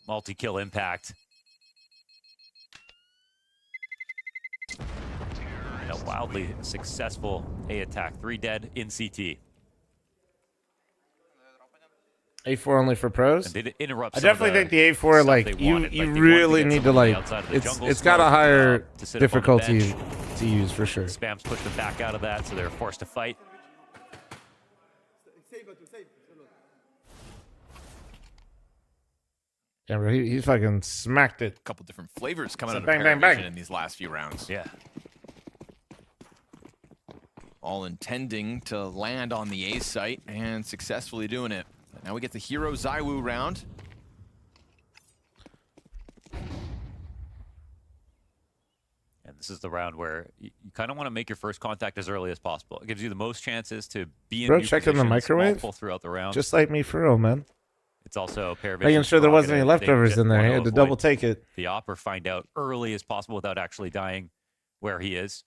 Speaker 8: Multi-kill impact. And a wildly successful A attack. 3 dead in CT.
Speaker 1: A4 only for pros.
Speaker 8: And they interrupt
Speaker 1: I
Speaker 8: some of
Speaker 1: definitely think the A4
Speaker 8: stuff
Speaker 1: like
Speaker 8: they
Speaker 1: you
Speaker 8: wanted.
Speaker 1: you
Speaker 8: Like, they wanted to
Speaker 1: really
Speaker 8: get
Speaker 1: need to
Speaker 8: someone on the
Speaker 1: like
Speaker 8: outside of the jungle
Speaker 1: it's got a
Speaker 8: smoke,
Speaker 1: higher
Speaker 8: to sit up on the
Speaker 1: difficulty
Speaker 8: bench.
Speaker 1: to use for sure.
Speaker 8: Spams pushed them back out of that, so they're forced to fight.
Speaker 1: Yeah, bro, he fucking smacked it.
Speaker 5: A couple different flavors coming
Speaker 1: So
Speaker 5: out of
Speaker 1: bang, bang,
Speaker 5: Paravision
Speaker 1: bang.
Speaker 5: in these last few rounds.
Speaker 8: Yeah.
Speaker 5: All intending to land on the A site and successfully doing it. Now we get the Hero Zywoo round.
Speaker 8: And this is the round where you kind of want to make your first contact as early as possible. It gives you the most chances to be in
Speaker 1: Bro,
Speaker 8: new
Speaker 1: checking the
Speaker 8: positions
Speaker 1: microwave
Speaker 8: multiple throughout the round.
Speaker 1: just like me for real, man.
Speaker 8: It's also Paravision.
Speaker 1: Making sure there wasn't any leftovers in there. He had to double take it.
Speaker 8: The op or find out early as possible without actually dying where he is.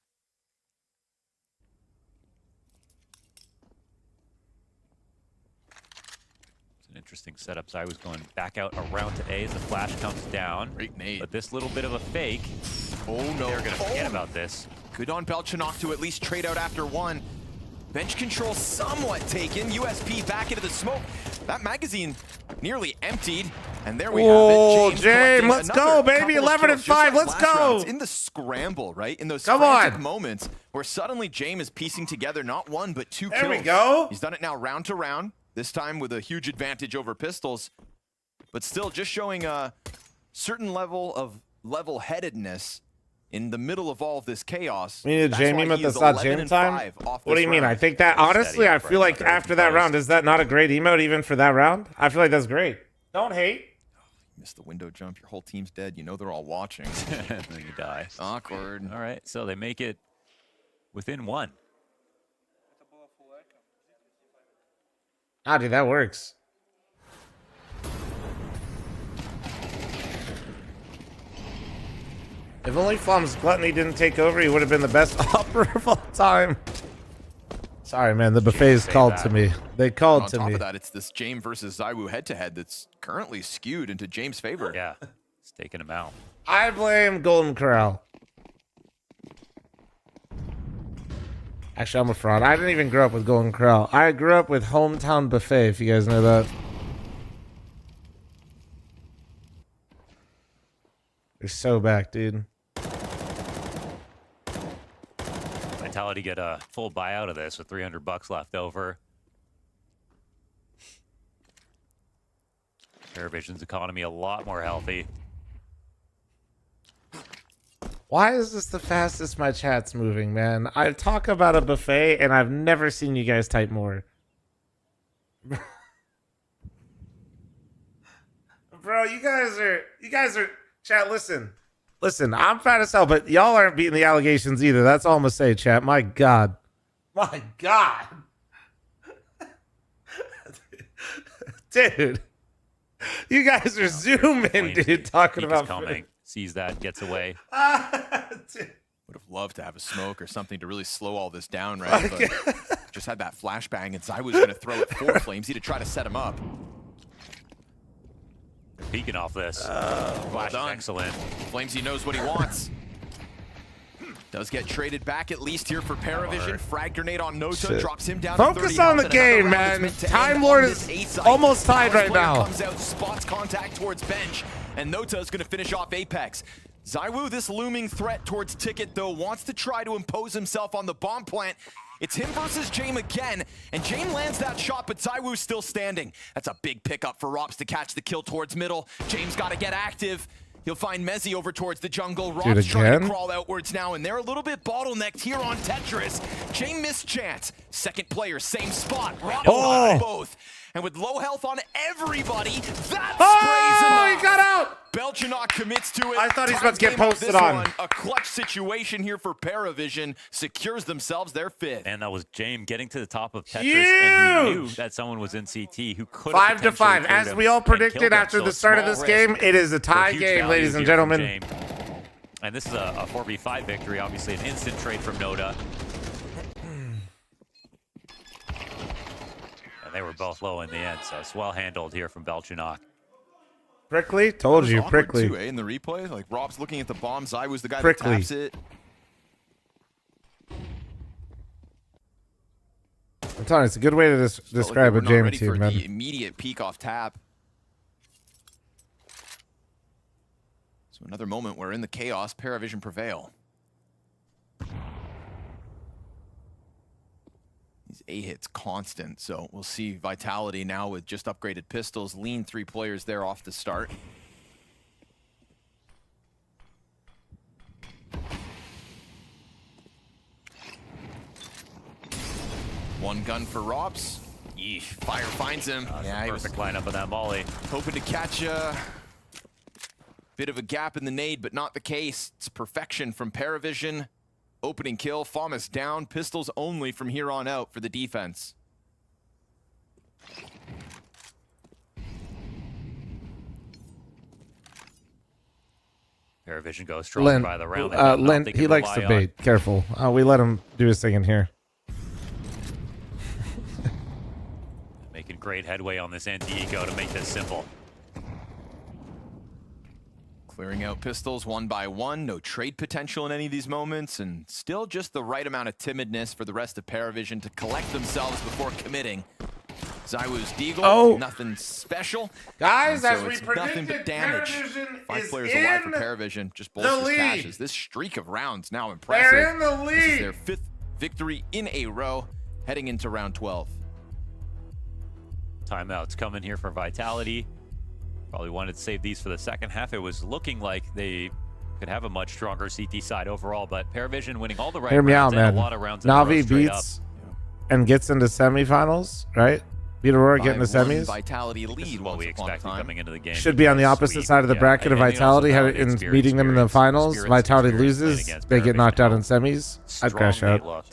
Speaker 8: It's an interesting setup. So I was going back out around to A as the flash comes down.
Speaker 5: Great nade.
Speaker 8: But this little bit of a fake.
Speaker 5: Oh no.
Speaker 8: They're going to forget about this.
Speaker 5: Good on Belchanok to at least trade out after 1. Bench control somewhat taken. USP back into the smoke. That magazine nearly emptied. And there we have
Speaker 1: Oh,
Speaker 5: it.
Speaker 1: Jame, let's go, baby. 11 and 5. Let's go.
Speaker 5: In the scramble, right? In those
Speaker 1: Come
Speaker 5: frantic
Speaker 1: on.
Speaker 5: moments where suddenly Jame is piecing together not 1 but 2 kills.
Speaker 1: There we go.
Speaker 5: He's done it now round to round. this time with a huge advantage over Pistols, but still just showing a certain level of level-headedness in the middle of all of this chaos.
Speaker 1: We need a Jamie emote that's not jam time? What do you mean? I think that, honestly, I feel like after that round, is that not a great emote even for that round? I feel like that's great. Don't hate.
Speaker 5: Missed the window jump. Your whole team's dead. You know they're all watching.
Speaker 8: And then you die.
Speaker 5: Awkward.
Speaker 8: All right, so they make it within one.
Speaker 1: Ah, dude, that works. If only fl0m's gluttony didn't take over, he would have been the best opera of all time. Sorry, man. The buffets called to me. They called to me.
Speaker 5: On top of that, it's this James versus Zywoo head-to-head that's currently skewed into James' favor.
Speaker 8: Yeah, it's taking him out.
Speaker 1: I blame Golden Corral. Actually, I'm a fraud. I didn't even grow up with Golden Corral. I grew up with Hometown Buffet, if you guys know that. They're so back, dude.
Speaker 8: Vitality get a full buyout of this with $300 left over. Paravision's economy a lot more healthy.
Speaker 1: Why is this the fastest my chat's moving, man? I talk about a buffet and I've never seen you guys type more. Bro, you guys are chat, listen, I'm fat as hell, but y'all aren't beating the allegations either. That's all I'm gonna say, chat. My God. Dude. You guys are zooming, dude, talking about
Speaker 8: coming. Sees that, gets away.
Speaker 5: Would have loved to have a smoke or something to really slow all this down, right? But just had that flashbang, and Zywoo's going to throw it for fl0m to try to set him up.
Speaker 8: Peeking off this.
Speaker 5: Well done.
Speaker 8: Excellent.
Speaker 5: fl0m knows what he wants. Does get traded back at least here for Paravision. Frag grenade on Nota, drops him down.
Speaker 1: Focus on the game, man. Time Lord is almost tied right now.
Speaker 5: Comes out, spots contact towards bench, and Nota is going to finish off Apex. Zywoo, this looming threat towards Ticket, though, wants to try to impose himself on the bomb plant. It's him versus Jame again, and Jame lands that shot, but Zywoo's still standing. That's a big pickup for Rops to catch the kill towards middle. Jame's got to get active. He'll find Mezzy over towards the jungle. Rob's trying to crawl outwards now, and they're a little bit bottlenecked here on Tetris. Jame missed chance. Second player, same spot. Rob got both. And with low health on everybody, that sprays him.
Speaker 1: He got out!
Speaker 5: Belchanok commits to it.
Speaker 1: I thought he was about to get posted on.
Speaker 5: A clutch situation here for Paravision. Secures themselves their fifth.
Speaker 8: And that was James getting to the top of Tetris,
Speaker 1: Huge!
Speaker 8: and he knew that someone was in CT who could
Speaker 1: 5-5. As we all predicted after the start of this game, it is a tie game, ladies and gentlemen.
Speaker 8: And this is a 4v5 victory, obviously an instant trade from Nota. And they were both low in the end, so it's well handled here from Belchanok.
Speaker 1: Prickly? Told you, Prickly.
Speaker 5: Too, in the replay, like Rob's looking at the bomb. Zywoo's the guy that taps it.
Speaker 1: I'm telling you, it's a good way to describe a Jame team, man.
Speaker 5: The immediate peek off tap. So another moment where in the chaos, Paravision prevail. These A hits constant, so we'll see Vitality now with just upgraded pistols. Lean 3 players there off the start. One gun for Rops. Yeesh, fire finds him.
Speaker 8: Yeah, he was perfect lineup of that volley.
Speaker 5: Hoping to catch a bit of a gap in the nade, but not the case. It's perfection from Paravision. Opening kill, fl0m is down. Pistols only from here on out for the defense.
Speaker 8: Paravision goes strong by the round.
Speaker 1: Len, he likes to bait. Careful. We let him do his thing in here.
Speaker 8: Making great headway on this anti-eco to make this simple.
Speaker 5: Clearing out pistols one by one. No trade potential in any of these moments, and still just the right amount of timidness for the rest of Paravision to collect themselves before committing. Zywoo's deagle, nothing special.
Speaker 1: Guys,
Speaker 5: so
Speaker 1: as we predicted,
Speaker 5: nothing but damage.
Speaker 1: Paravision
Speaker 5: 5 players alive for Paravision. Just bolsters cashes. This streak of rounds now impressive.
Speaker 1: They're in the lead.
Speaker 5: This is their 5th victory in a row, heading into round 12.
Speaker 8: Timeouts coming here for Vitality. Probably wanted to save these for the second half. It was looking like they could have a much stronger CT side overall, but Paravision winning all the right
Speaker 1: Hear me
Speaker 8: rounds
Speaker 1: out,
Speaker 8: and
Speaker 1: man.
Speaker 8: a lot of rounds in a row
Speaker 1: Na'Vi
Speaker 8: straight
Speaker 1: beats and gets into semifinals, right? Beat Aurora, get into
Speaker 5: 5-1
Speaker 1: semis.
Speaker 5: Vitality lead.
Speaker 8: This is what we expected coming into the game.
Speaker 1: Should be on the opposite side of the bracket of Vitality, in meeting them in the finals. Vitality loses, they get knocked out in semis. I'd crash out.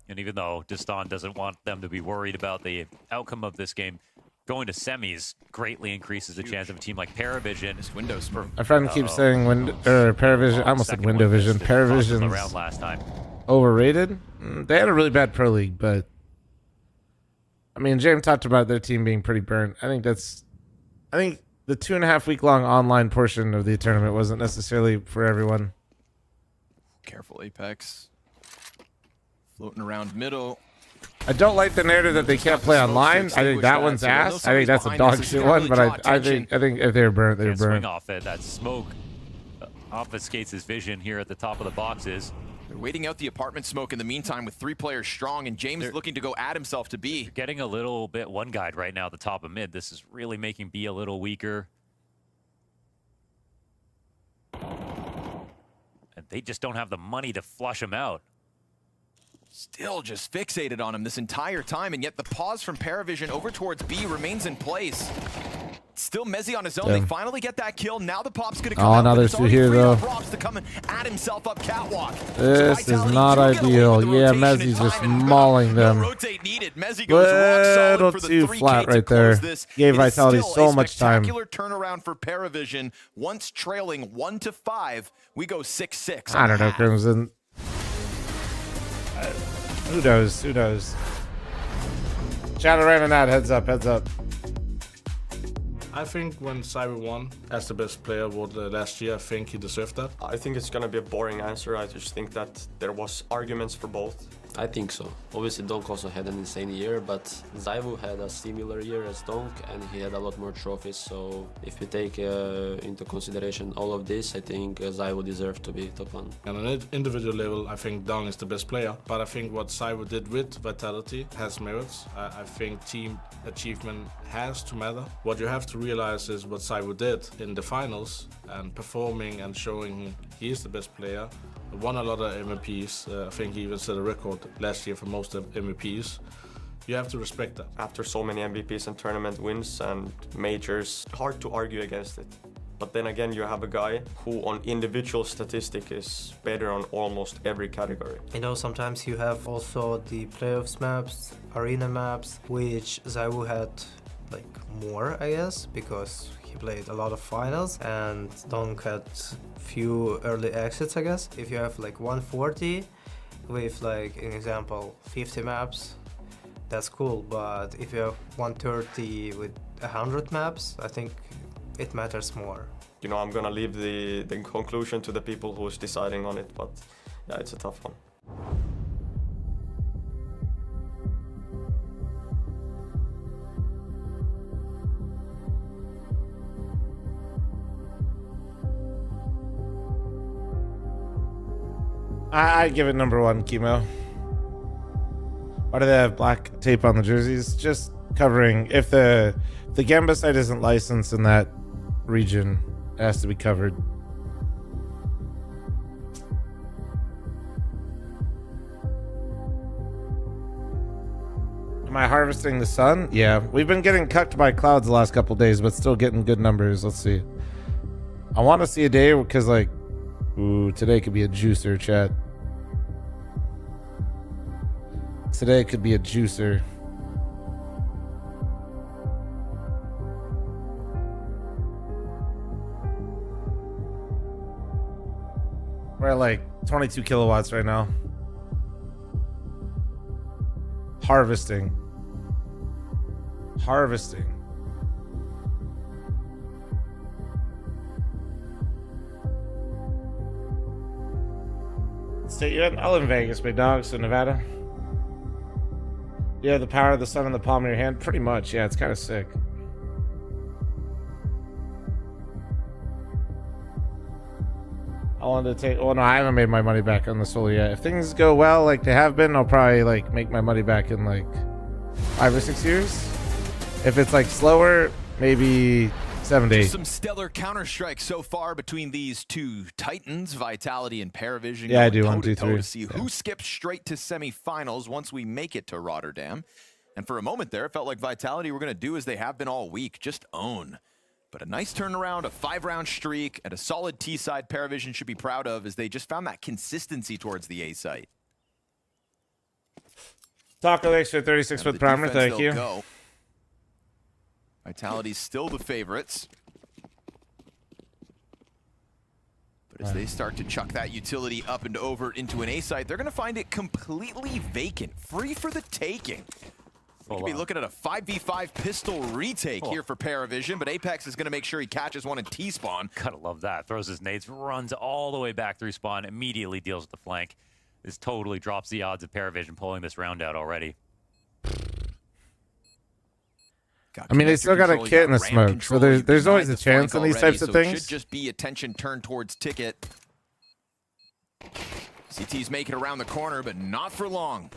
Speaker 8: And even though Distan doesn't want them to be worried about the outcome of this game, going to semis greatly increases the chance of a team like Paravision.
Speaker 1: My friend keeps saying Paravision. I almost said Window Vision. Paravision's
Speaker 8: around last time.
Speaker 1: overrated. They had a really bad pro league, but I mean, James talked about their team being pretty burnt. I think the 2.5 week long online portion of the tournament wasn't necessarily for everyone.
Speaker 5: Careful, Apex. Floating around middle.
Speaker 1: I don't like the narrative that they can't play online. I think that one's ass. I think that's a dog shit one, but I think if they're burnt, they're burnt.
Speaker 8: Swing off it. That smoke obfuscates his vision here at the top of the boxes.
Speaker 5: They're waiting out the apartment smoke in the meantime with 3 players strong, and James looking to go add himself to B.
Speaker 8: Getting a little bit one-guyed right now at the top of mid. This is really making B a little weaker. And they just don't have the money to flush him out.
Speaker 5: Still just fixated on him this entire time, and yet the pause from Paravision over towards B remains in place. Still Mezzy on his own. They finally get that kill. Now the pop's going to come out.
Speaker 1: Now there's 2 here, though.
Speaker 5: To come and add himself up catwalk.
Speaker 1: This is not ideal. Yeah, Mezzy's just mauling them.
Speaker 5: Rotate needed. Mezzy goes rock solid for the
Speaker 1: too
Speaker 5: 3K
Speaker 1: flat right
Speaker 5: to
Speaker 1: there.
Speaker 5: close this.
Speaker 1: Gave
Speaker 5: It is
Speaker 1: Vitality
Speaker 5: still
Speaker 1: so
Speaker 5: a
Speaker 1: much time.
Speaker 5: spectacular turnaround for Paravision. Once trailing 1-5, we go 6-6.
Speaker 1: I don't know, Crimson. Who knows? Who knows? Shadow ran and out. Heads up. Heads up.
Speaker 12: I think when Cyber won as the best player last year, I think he deserved that.
Speaker 17: I think it's going to be a boring answer. I just think that there was arguments for both.
Speaker 19: I think so. Obviously, Donk also had an insane year, but Zyvu had a similar year as Donk, and he had a lot more trophies. So if you take into consideration all of this, I think Zyvu deserved to be top 1.
Speaker 12: And on an individual level, I think Donk is the best player. But I think what Zyvu did with Vitality has merits. I think team achievement has to matter. What you have to realize is what Zyvu did in the finals and performing and showing he is the best player. Won a lot of MVPs. I think he even set a record last year for most of MVPs. You have to respect that.
Speaker 17: After so many MVPs and tournament wins and majors, hard to argue against it. But then again, you have a guy who on individual statistic is better on almost every category.
Speaker 18: You know, sometimes you have also the playoffs maps, arena maps, which Zyvu had like more, I guess, because he played a lot of finals and Donk had few early exits, I guess. If you have like 140 with like, an example, 50 maps, that's cool. But if you have 130 with 100 maps, I think it matters more.
Speaker 17: You know, I'm gonna leave the conclusion to the people who's deciding on it, but yeah, it's a tough one.
Speaker 1: I give it number 1, Chemo. Why do they have black tape on the jerseys? Just covering. If the Gamba site isn't licensed in that region, it has to be covered. Am I harvesting the sun? Yeah. We've been getting cucked by clouds the last couple days, but still getting good numbers. Let's see. I want to see a day because, like, ooh, today could be a juicer, chat. Today could be a juicer. We're at like 22 kilowatts right now. Harvesting. Harvesting. State you in? I live in Vegas, big dog, so Nevada. Yeah, the power of the sun in the palm of your hand. Pretty much. Yeah, it's kind of sick. I wanted to take. Well, no, I haven't made my money back on the solo yet. If things go well, like they have been, I'll probably like make my money back in like 5 or 6 years. If it's like slower, maybe 7 to 8.
Speaker 5: Some stellar counter-strike so far between these two titans, Vitality and Paravision.
Speaker 1: Yeah, I do. 1, 2,
Speaker 5: toe
Speaker 1: 3.
Speaker 5: to see who skips straight to semifinals once we make it to Rotterdam. And for a moment there, it felt like Vitality were going to do as they have been all week, just own. But a nice turnaround, a 5-round streak, and a solid T-side Paravision should be proud of as they just found that consistency towards the A site.
Speaker 1: Taco Lakes for 36 with primer, thank you.
Speaker 5: Go. Vitality's still the favorites. But as they start to chuck that utility up and over into an A site, they're going to find it completely vacant, free for the taking. We could be looking at a 5v5 pistol retake here for Paravision, but Apex is going to make sure he catches one in T-spawn.
Speaker 8: Gotta love that. Throws his nades, runs all the way back through spawn, immediately deals with the flank. This totally drops the odds of Paravision pulling this round out already.
Speaker 1: I mean, they still got a kit in the smoke, so there's always a chance in these types of things.
Speaker 5: It should just be attention turned towards Ticket. CT's making around the corner, but not for long.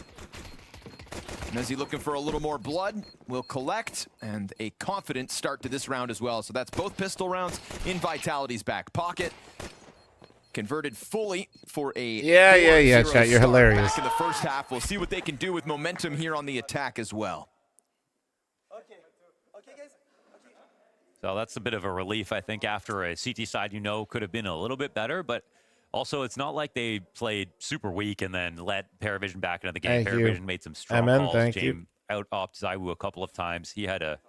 Speaker 5: And as he's looking for a little more blood, we'll collect, and a confident start to this round as well. So that's both pistol rounds in Vitality's back pocket. Converted fully for a
Speaker 1: yeah, chat, you're hilarious.
Speaker 5: Back in the first half. We'll see what they can do with momentum here on the attack as well.
Speaker 8: So that's a bit of a relief, I think, after a CT side, could have been a little bit better, but also it's not like they played super weak and then let Paravision back into the game. Paravision made some strong calls.
Speaker 1: Thank you.
Speaker 8: Out-opt Zaiwu a couple of times. He had a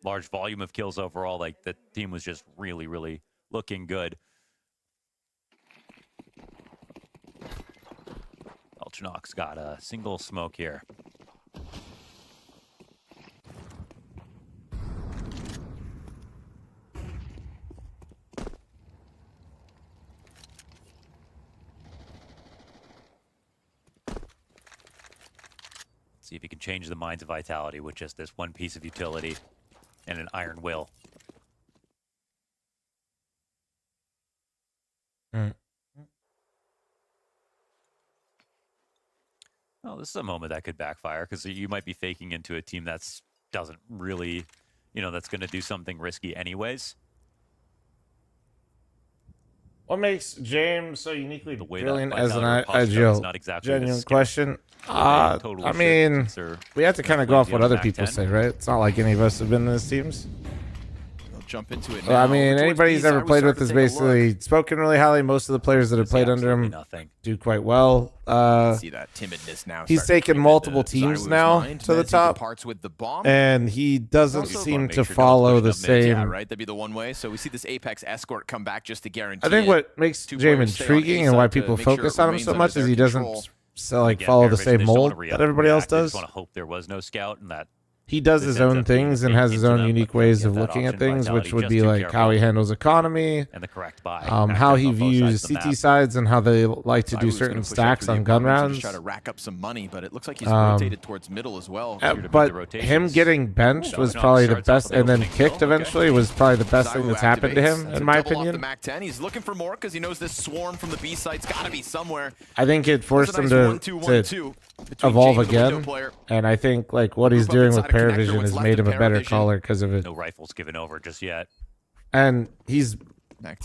Speaker 8: large volume of kills overall. Like, the team was just really, really looking good. Belchinok's got a single smoke here. See if he can change the minds of Vitality with just this one piece of utility and an iron will. Well, this is a moment that could backfire because you might be faking into a team that's doesn't really, that's going to do something risky anyways.
Speaker 1: What makes James so uniquely brilliant as an
Speaker 8: IGL?
Speaker 1: Exactly genuine question. I mean, we have to kind of go off what other people say, right? It's not like any of us have been in those teams.
Speaker 5: We'll jump into it
Speaker 1: now. I mean, anybody he's ever played with has basically spoken really highly. Most of the players that have played under him do quite well.
Speaker 5: See that timidness now.
Speaker 1: He's taken multiple teams now to the top, and he doesn't seem to follow the same.
Speaker 5: Yeah, right. That'd be the one way. So we see this Apex escort come back just to guarantee.
Speaker 1: I think what makes James intriguing and why people focus on him so much is he doesn't follow the same mold that everybody else does.
Speaker 8: I just want to hope there was no scout and that
Speaker 1: he does his own things and has his own unique ways of looking at things, which would be like how he handles economy,
Speaker 8: and the correct buy,
Speaker 1: how he views CT sides and how they like to do certain stacks on gun rounds.
Speaker 5: Try to rack up some money, but it looks like he's rotated towards middle as well.
Speaker 1: But him getting benched was probably the best, and then kicked eventually was probably the best thing that's happened to him, in my opinion.
Speaker 5: The Mac 10. He's looking for more because he knows this swarm from the B site's got to be somewhere.
Speaker 1: I think it forced him to evolve again, and I think like what he's doing with Paravision has made him a better caller because of it.
Speaker 8: No rifles given over just yet.
Speaker 1: And he's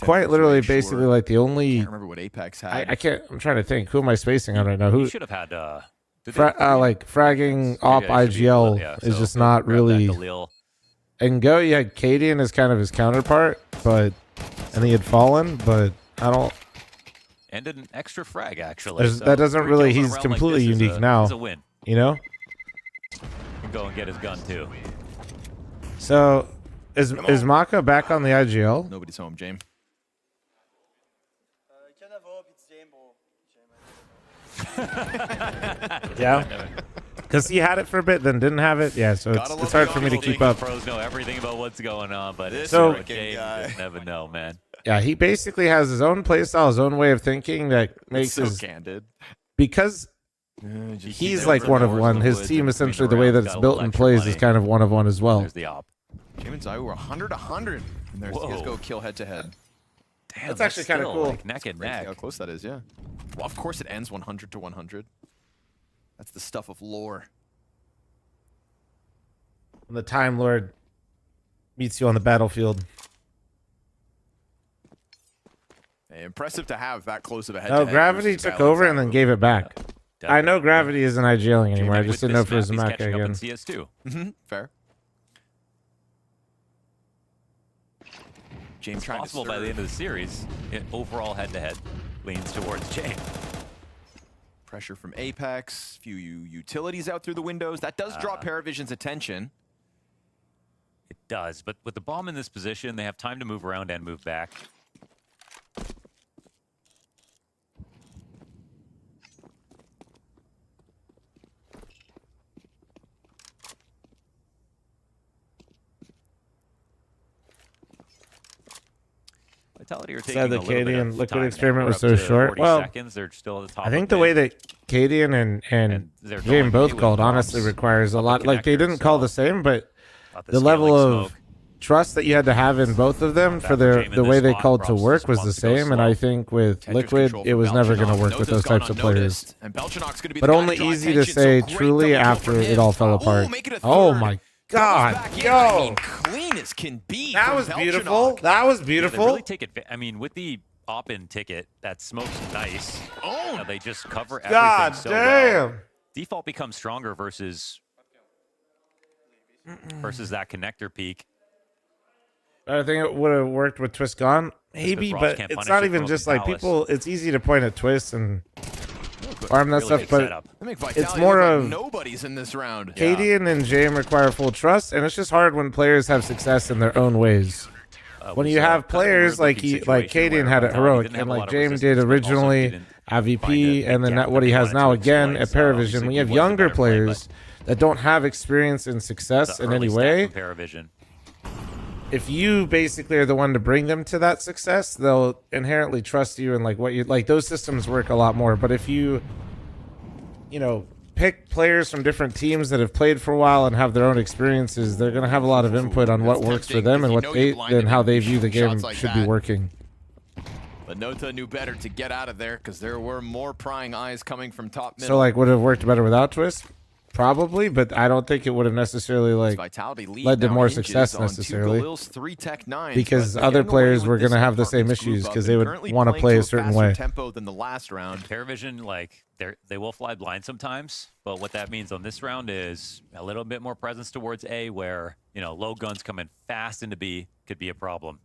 Speaker 1: quite literally basically like the only.
Speaker 5: I can't remember what Apex had.
Speaker 1: I can't. I'm trying to think. Who am I spacing on right now? Who
Speaker 8: should have had?
Speaker 1: Like fragging op IGL is just not really. And Go, you had Cadian as kind of his counterpart, and he had fallen, but I don't.
Speaker 8: And an extra frag actually. So
Speaker 1: that doesn't really. He's completely unique now.
Speaker 8: It's a win. Can go and get his gun too.
Speaker 1: So, is Maka back on the IGL?
Speaker 5: Nobody's home, James.
Speaker 1: Yeah, because he had it for a bit, then didn't have it. Yeah, so it's hard for me to keep up.
Speaker 8: Pros know everything about what's going on, but James never know, man.
Speaker 1: Yeah, he basically has his own playstyle, his own way of thinking that makes
Speaker 5: so candid.
Speaker 1: Because He's like one of one. His team, essentially, the way that it's built and plays is kind of one of one as well.
Speaker 8: There's the op.
Speaker 5: Jim and Zayu were 100-100 in their CSGO kill head-to-head.
Speaker 8: Damn,
Speaker 1: That's actually kind of cool.
Speaker 8: Like neck and neck.
Speaker 5: How close that is, yeah. Well, of course it ends 100-100. That's the stuff of lore.
Speaker 1: When the Time Lord meets you on the battlefield.
Speaker 5: Hey, impressive to have that close of a head-to-head.
Speaker 1: No, Gravity took over and then gave it back. I know Gravity isn't IGLing anymore. I just didn't know if it was Zamaka again.
Speaker 8: CS2.
Speaker 5: Fair. James
Speaker 8: It's
Speaker 5: trying
Speaker 8: possible
Speaker 5: to
Speaker 8: by the end of the series, overall head-to-head leans towards James.
Speaker 5: Pressure from Apex, few utilities out through the windows. That does draw Paravision's attention.
Speaker 8: It does, but with the bomb in this position, they have time to move around and move back. Vitality are taking
Speaker 1: Said the
Speaker 8: a little bit
Speaker 1: Cadian
Speaker 8: of
Speaker 1: Liquid
Speaker 8: time
Speaker 1: experiment
Speaker 8: now.
Speaker 1: was
Speaker 8: We're
Speaker 1: so
Speaker 8: up to
Speaker 1: short.
Speaker 8: 40
Speaker 1: Well,
Speaker 8: seconds. They're still at the top
Speaker 1: I think
Speaker 8: of
Speaker 1: the
Speaker 8: mid.
Speaker 1: way that Cadian and
Speaker 8: they're
Speaker 1: Jame
Speaker 8: going
Speaker 1: both
Speaker 8: with
Speaker 1: called
Speaker 8: bombs
Speaker 1: honestly requires a
Speaker 8: up
Speaker 1: lot.
Speaker 8: the
Speaker 1: Like they
Speaker 8: connector,
Speaker 1: didn't call the same, but the level of trust that you had to have in both of them for the way they called to work was the same. And I think with Liquid, it was never going to work with those types of players. But only easy to say truly after it all fell apart. Oh my God, yo!
Speaker 5: Clean as can be.
Speaker 1: That was beautiful. That was beautiful.
Speaker 8: They really take it. I mean, with the op-in ticket, that smoke's nice. They just cover everything
Speaker 1: God
Speaker 8: so
Speaker 1: damn.
Speaker 8: well. Default becomes stronger versus that connector peak.
Speaker 1: I think it would have worked with Twist gone, maybe,
Speaker 8: Ross
Speaker 1: but
Speaker 8: can't
Speaker 1: it's
Speaker 8: punish
Speaker 1: not
Speaker 8: it
Speaker 1: even
Speaker 8: from
Speaker 1: just
Speaker 8: open
Speaker 1: like
Speaker 8: palace.
Speaker 1: people. It's easy to point at Twist and arm that
Speaker 8: Really
Speaker 1: stuff,
Speaker 8: good
Speaker 1: but
Speaker 8: setup.
Speaker 1: it's more of
Speaker 5: nobody's in this round.
Speaker 1: Cadian and Jame require full trust, and it's just hard when players have success in their own ways. When you have players like Cadian had it heroic, and like Jame did originally at VP, and then what he has now again at Paravision. When you have younger players that don't have experience in success in any way,
Speaker 8: Paravision.
Speaker 1: if you basically are the one to bring them to that success, they'll inherently trust you and like what you like. Those systems work a lot more. But if you pick players from different teams that have played for a while and have their own experiences, they're going to have a lot of input on what works for them and what and how they view the game should be working.
Speaker 5: But Nota knew better to get out of there because there were more prying eyes coming from top middle.
Speaker 1: So like, would it have worked better without Twist? Probably, but I don't think it would have necessarily like led to more success necessarily, because other players were going to have the same issues because they would want to play a certain way.
Speaker 5: Tempo than the last round.
Speaker 8: Paravision, like they will fly blind sometimes, but what that means on this round is a little bit more presence towards A, where low guns coming fast into B could be a problem.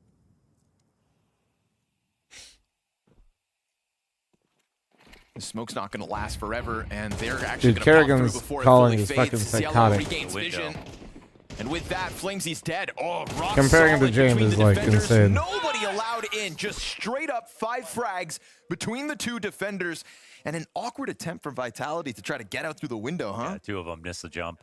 Speaker 5: The smoke's not going to last forever, and they're actually
Speaker 1: Dude,
Speaker 5: going to pop through
Speaker 1: Kerrigan's
Speaker 5: before it
Speaker 1: calling
Speaker 5: fully
Speaker 1: is
Speaker 5: fades.
Speaker 1: fucking
Speaker 5: Cielo
Speaker 1: psychotic.
Speaker 5: regains vision. And with that, Flamesy's dead. Oh, rock
Speaker 1: Comparing him to
Speaker 5: solid
Speaker 1: James
Speaker 5: between
Speaker 1: is
Speaker 5: the
Speaker 1: like
Speaker 5: defenders.
Speaker 1: insane.
Speaker 5: Nobody allowed in. Just straight up 5 frags between the 2 defenders. And an awkward attempt from Vitality to try to get out through the window, huh?
Speaker 8: Yeah, 2 of them missed the jump.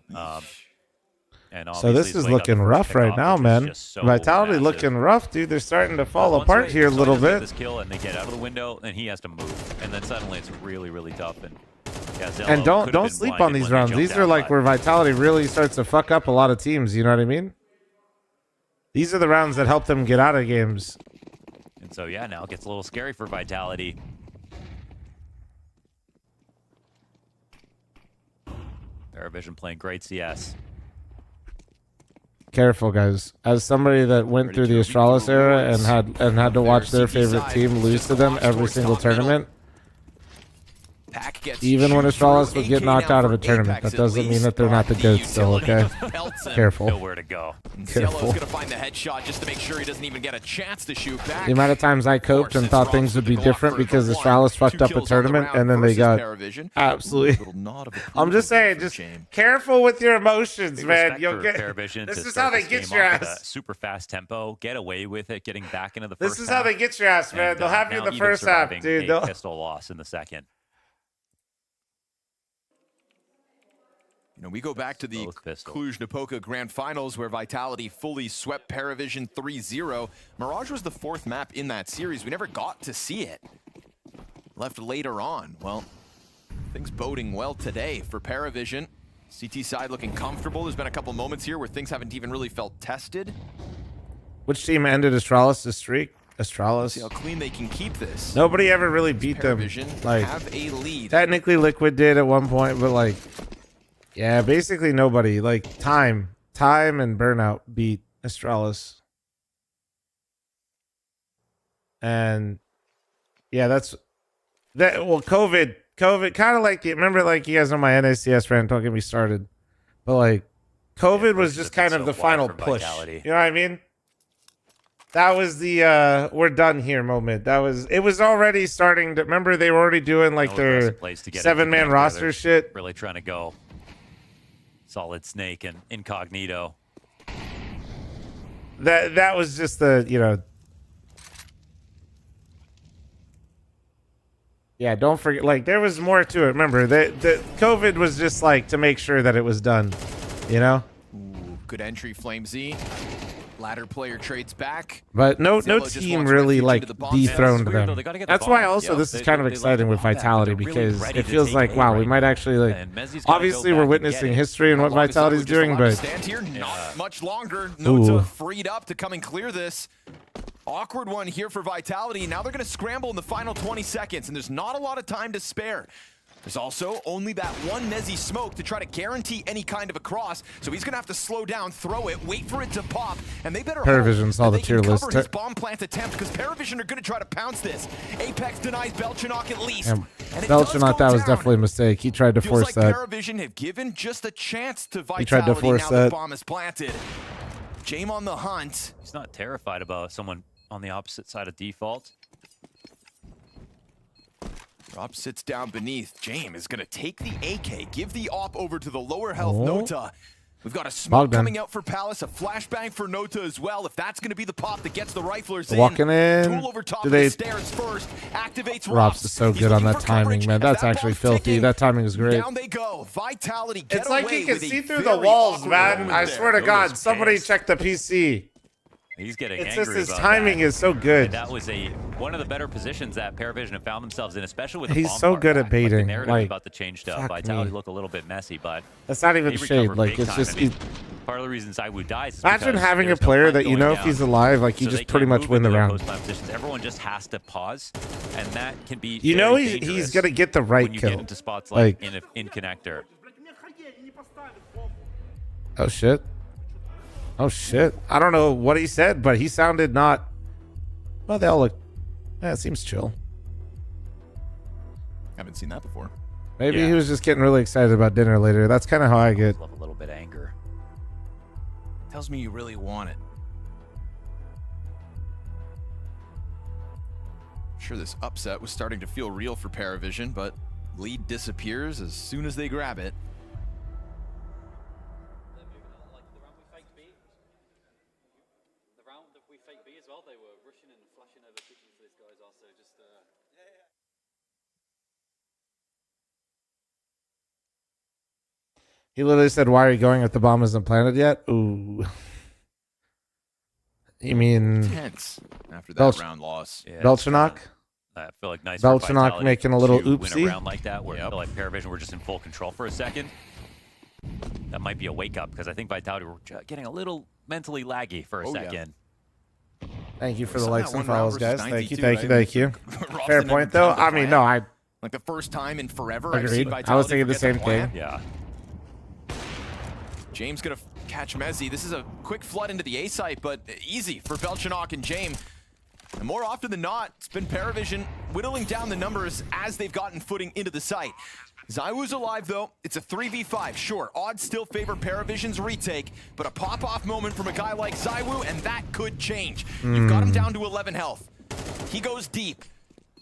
Speaker 8: And
Speaker 1: So this is looking rough right now, man. Vitality looking rough, dude. They're starting to fall apart here a little bit.
Speaker 8: This kill and they get out of the window, and he has to move, and then suddenly it's really, really tough. And
Speaker 1: And don't sleep on these rounds. These are like where Vitality really starts to fuck up a lot of teams. You know what I mean? These are the rounds that help them get out of games.
Speaker 8: And so yeah, now it gets a little scary for Vitality. Paravision playing great CS.
Speaker 1: Careful, guys. As somebody that went through the Astralis era and had to watch their favorite team lose to them every single tournament, even when Astralis would get knocked out of a tournament, that doesn't mean that they're not the GOAT still, okay? Careful.
Speaker 8: Nowhere to go.
Speaker 5: Cielo's
Speaker 1: Careful.
Speaker 5: going to find the headshot just to make sure he doesn't even get a chance to shoot back.
Speaker 1: The amount of times I coped and thought things would be different because Astralis fucked up a tournament and then they got absolutely. I'm just saying, just careful with your emotions,
Speaker 8: Big
Speaker 1: man.
Speaker 8: respect
Speaker 1: You'll
Speaker 8: for
Speaker 1: get.
Speaker 8: Paravision
Speaker 1: This
Speaker 8: to
Speaker 1: is
Speaker 8: start
Speaker 1: how they
Speaker 8: this
Speaker 1: get
Speaker 8: game
Speaker 1: your
Speaker 8: off with
Speaker 1: ass.
Speaker 8: a super fast tempo, get away with it, getting back into the
Speaker 1: This
Speaker 8: first
Speaker 1: is
Speaker 8: half.
Speaker 1: how they get your ass, man.
Speaker 8: And,
Speaker 1: They'll have you in
Speaker 8: now
Speaker 1: the
Speaker 8: even
Speaker 1: first half,
Speaker 8: surviving
Speaker 1: dude.
Speaker 8: a
Speaker 1: They'll-
Speaker 8: pistol loss in the second.
Speaker 5: You know, we go back to the Cluj-Napoca Grand Finals where Vitality fully swept Paravision 3-0. Mirage was the 4th map in that series. We never got to see it. Left later on. Well, Things boding well today for Paravision. CT side looking comfortable. There's been a couple moments here where things haven't even really felt tested.
Speaker 1: Which team ended Astralis' streak? Astralis.
Speaker 5: See how clean they can keep this.
Speaker 1: Nobody ever really beat them. Like,
Speaker 5: have a lead.
Speaker 1: Technically, Liquid did at one point, but like, yeah, basically nobody. Like, Time and Burnout beat Astralis. And yeah, that's that. Well, COVID, kind of like, remember, like, you guys know my NACS rant, don't get me started, but like, COVID was just kind of the final push. You know what I mean? That was the we're done here moment. It was already starting to, remember they were already doing like their 7-man roster shit.
Speaker 8: Really trying to go Solid Snake and Incognito.
Speaker 1: That was just the, you know. Yeah, don't forget, like, there was more to it. Remember, the COVID was just like to make sure that it was done, you know?
Speaker 5: Ooh, good entry, fl0m. Ladder player trades back.
Speaker 1: But no team really like dethroned them. That's why also this is kind of exciting with Vitality, because it feels like, wow, we might actually, like, obviously we're witnessing history and what Vitality's doing, but
Speaker 5: stand here not much longer. Nota freed up to come and clear this. Awkward one here for Vitality. Now they're going to scramble in the final 20 seconds, and there's not a lot of time to spare. There's also only that one Mezzy smoke to try to guarantee any kind of a cross, so he's going to have to slow down, throw it, wait for it to pop, and they better
Speaker 1: Paravision saw the tier list.
Speaker 5: cover his bomb plant attempt, because Paravision are going to try to pounce this. Apex denies Belchanok at least. And
Speaker 1: Belchanok, that was definitely a mistake. He tried to force that.
Speaker 5: Paravision have given just a chance to Vitality.
Speaker 1: He tried to force
Speaker 5: now
Speaker 1: that.
Speaker 5: The bomb is planted. Jame on the hunt.
Speaker 8: He's not terrified about someone on the opposite side of default.
Speaker 5: Rob sits down beneath. Jame is going to take the AK, give the op over to the lower health Nota. We've got a smoke coming out for Palace, a flashbang for Nota as well. If that's going to be the pop that gets the riflers
Speaker 1: Walking in.
Speaker 5: Tool over top of the stairs first. Activates
Speaker 1: Robs is so good on that timing, man. That's actually filthy. That timing is great.
Speaker 5: Down they go. Vitality get
Speaker 1: It's like
Speaker 5: away
Speaker 1: he can
Speaker 5: with
Speaker 1: see
Speaker 5: a
Speaker 1: through the
Speaker 5: very
Speaker 1: walls,
Speaker 5: awkward
Speaker 1: man.
Speaker 5: moment
Speaker 1: I
Speaker 5: there.
Speaker 1: swear to God, somebody check the PC.
Speaker 8: He's getting
Speaker 1: It's
Speaker 8: angry
Speaker 1: just his
Speaker 8: about
Speaker 1: timing
Speaker 8: that.
Speaker 1: is so good.
Speaker 8: And that was one of the better positions that Paravision have found themselves in, especially with the
Speaker 1: He's
Speaker 8: bomb
Speaker 1: so
Speaker 8: far
Speaker 1: good at
Speaker 8: back.
Speaker 1: baiting.
Speaker 8: Like, the narrative
Speaker 1: Like,
Speaker 8: about the change to
Speaker 1: fuck
Speaker 8: Vitality
Speaker 1: me.
Speaker 8: looked a little bit messy, but
Speaker 1: That's not even
Speaker 8: they
Speaker 1: shade.
Speaker 8: recovered
Speaker 1: Like,
Speaker 8: big
Speaker 1: it's
Speaker 8: time.
Speaker 1: just.
Speaker 8: I mean, part of the reason Zaiwu dies is
Speaker 1: Imagine
Speaker 8: because
Speaker 1: having a
Speaker 8: there's no
Speaker 1: player
Speaker 8: time
Speaker 1: that you
Speaker 8: going
Speaker 1: know if
Speaker 8: down.
Speaker 1: he's alive, like, you
Speaker 8: So
Speaker 1: just
Speaker 8: they
Speaker 1: pretty
Speaker 8: can't
Speaker 1: much
Speaker 8: move
Speaker 1: win the
Speaker 8: into their
Speaker 1: round.
Speaker 8: post-plant positions. Everyone just has to pause, and that can be
Speaker 1: You
Speaker 8: very
Speaker 1: know he's
Speaker 8: dangerous
Speaker 1: gonna get the right
Speaker 8: when you
Speaker 1: kill.
Speaker 8: get into spots like in connector.
Speaker 1: Oh shit. Oh shit. I don't know what he said, but he sounded not. Well, they all look. Yeah, it seems chill.
Speaker 5: Haven't seen that before.
Speaker 1: Maybe he was just getting really excited about dinner later. That's kind of how I get.
Speaker 8: Love a little bit of anger.
Speaker 5: Tells me you really want it. Sure, this upset was starting to feel real for Paravision, but lead disappears as soon as they grab it.
Speaker 1: He literally said, "Why are you going if the bomb isn't planted yet?" Ooh. You mean
Speaker 5: tense after that round loss?
Speaker 8: Yeah,
Speaker 1: Belchanok?
Speaker 8: I feel like nice.
Speaker 1: Belchanok making a little
Speaker 8: win
Speaker 1: oopsie.
Speaker 8: a round like that, where I feel like Paravision were just in full control for a second. That might be a wake up, because I think Vitality were getting a little mentally laggy for a second.
Speaker 1: Thank you for the likes and follows, guys. Thank you. Fair point, though. I mean, no, I
Speaker 5: like the first time in forever I've seen
Speaker 1: agreed.
Speaker 5: Vitality
Speaker 1: I was thinking the
Speaker 5: forget
Speaker 1: same
Speaker 5: plan.
Speaker 1: thing.
Speaker 8: Yeah.
Speaker 5: James gonna catch Mezzy. This is a quick flood into the A site, but easy for Belchanok and Jame. And more often than not, it's been Paravision whittling down the numbers as they've gotten footing into the site. Zaiwu's alive, though. It's a 3v5. Sure, odds still favor Paravision's retake, but a pop-off moment from a guy like Zaiwu, and that could change. You've got him down to 11 health. He goes deep,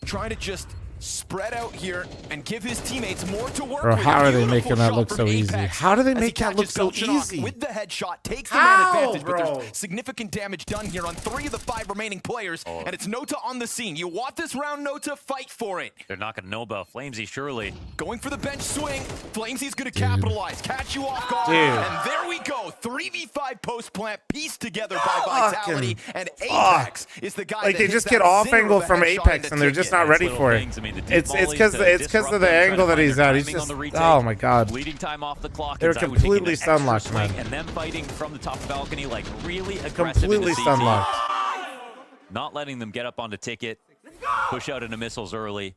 Speaker 5: trying to just spread out here and give his teammates more to work
Speaker 1: Bro,
Speaker 5: with.
Speaker 1: how are they
Speaker 5: Beautiful
Speaker 1: making that
Speaker 5: shot
Speaker 1: look
Speaker 5: from
Speaker 1: so easy?
Speaker 5: Apex
Speaker 1: How do they
Speaker 5: as he
Speaker 1: make that look
Speaker 5: catches
Speaker 1: so
Speaker 5: Belchanok
Speaker 1: easy?
Speaker 5: with the headshot, takes the
Speaker 1: How,
Speaker 5: man advantage,
Speaker 1: bro?
Speaker 5: but there's significant damage done here on 3 of the 5 remaining players, and it's Nota on the scene. You want this round, Nota? Fight for it.
Speaker 8: They're not going to know about fl0m, surely.
Speaker 5: Going for the bench swing. fl0m's going to capitalize, catch you off guard,
Speaker 1: Dude.
Speaker 5: and there we go. 3v5 post plant pieced together by Vitality, and
Speaker 1: fuck.
Speaker 5: Apex is the guy
Speaker 1: Like,
Speaker 5: that
Speaker 1: they
Speaker 5: hits
Speaker 1: just
Speaker 5: that
Speaker 1: get off
Speaker 5: zinger
Speaker 1: angle
Speaker 5: of a
Speaker 1: from
Speaker 5: headshot
Speaker 1: Apex,
Speaker 5: into
Speaker 1: and they're just
Speaker 5: ticket.
Speaker 1: not ready
Speaker 8: Little
Speaker 1: for it.
Speaker 8: things, I mean, the deep
Speaker 1: It's
Speaker 8: volleys
Speaker 1: because
Speaker 8: to
Speaker 1: it's because
Speaker 8: disrupt
Speaker 1: of the
Speaker 8: them, trying to
Speaker 1: angle that
Speaker 8: find
Speaker 1: he's
Speaker 8: their
Speaker 1: at. He's
Speaker 8: timing on
Speaker 1: just
Speaker 8: the retake.
Speaker 1: oh my god.
Speaker 8: Bleeding time off the clock.
Speaker 1: They're
Speaker 8: and Zai was taking
Speaker 1: completely
Speaker 8: an extra
Speaker 1: stun-locked,
Speaker 8: swing,
Speaker 1: man.
Speaker 8: And then fighting from the top of the balcony, like really aggressive.
Speaker 1: Completely
Speaker 8: into CT.
Speaker 1: stun-locked.
Speaker 8: Not letting them get up on the ticket. Push out into missiles early.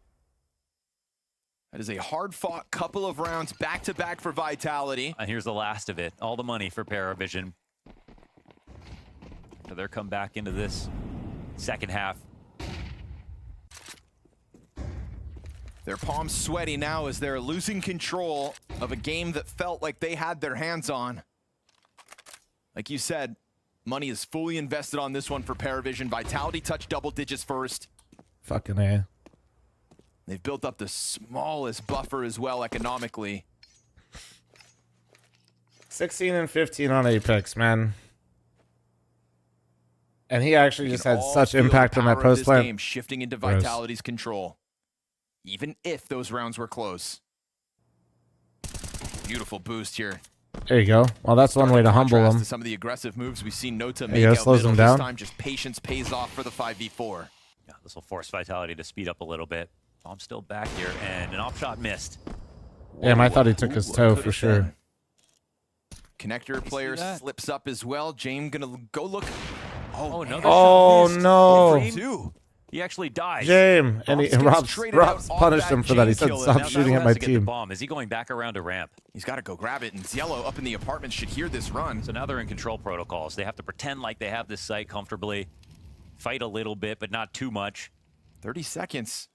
Speaker 5: That is a hard-fought couple of rounds back-to-back for Vitality.
Speaker 8: And here's the last of it. All the money for Paravision. So they're come back into this second half.
Speaker 5: Their palms sweaty now as they're losing control of a game that felt like they had their hands on. Like you said, money is fully invested on this one for Paravision. Vitality touched double digits first.
Speaker 1: Fucking A.
Speaker 5: They've built up the smallest buffer as well economically.
Speaker 1: 16 and 15 on Apex, man. And he actually just had such impact on that post
Speaker 5: game
Speaker 1: plant.
Speaker 5: shifting into
Speaker 1: Gross.
Speaker 5: Vitality's control, even if those rounds were close. Beautiful boost here.
Speaker 1: There you go. Well, that's one way to humble
Speaker 5: Contrast
Speaker 1: him.
Speaker 5: to some of the aggressive moves we've seen Nota
Speaker 1: There
Speaker 5: make
Speaker 1: you go,
Speaker 5: out
Speaker 1: slows
Speaker 5: middle.
Speaker 1: him
Speaker 5: This
Speaker 1: down.
Speaker 5: time, just patience pays off for the 5v4.
Speaker 8: Yeah, this will force Vitality to speed up a little bit. I'm still back here, and an off shot missed.
Speaker 1: Damn, I thought he took his toe for sure.
Speaker 5: Connector player slips up as well. James gonna go look.
Speaker 8: Oh, no.
Speaker 1: Oh no.
Speaker 8: He actually died.
Speaker 1: James, and Rob's
Speaker 5: off
Speaker 1: punished
Speaker 5: that
Speaker 1: him for that. He
Speaker 5: chain
Speaker 1: said,
Speaker 5: kill, and
Speaker 1: "Stop
Speaker 5: now
Speaker 1: shooting
Speaker 5: Zai
Speaker 1: at my
Speaker 8: has to get the
Speaker 1: team."
Speaker 8: bomb. Is he going back around to ramp?
Speaker 5: He's got to go grab it, and Ziello up in the apartment should hear this run.
Speaker 8: So now they're in control protocols. They have to pretend like they have this site comfortably, fight a little bit, but not too much.
Speaker 5: 30 seconds.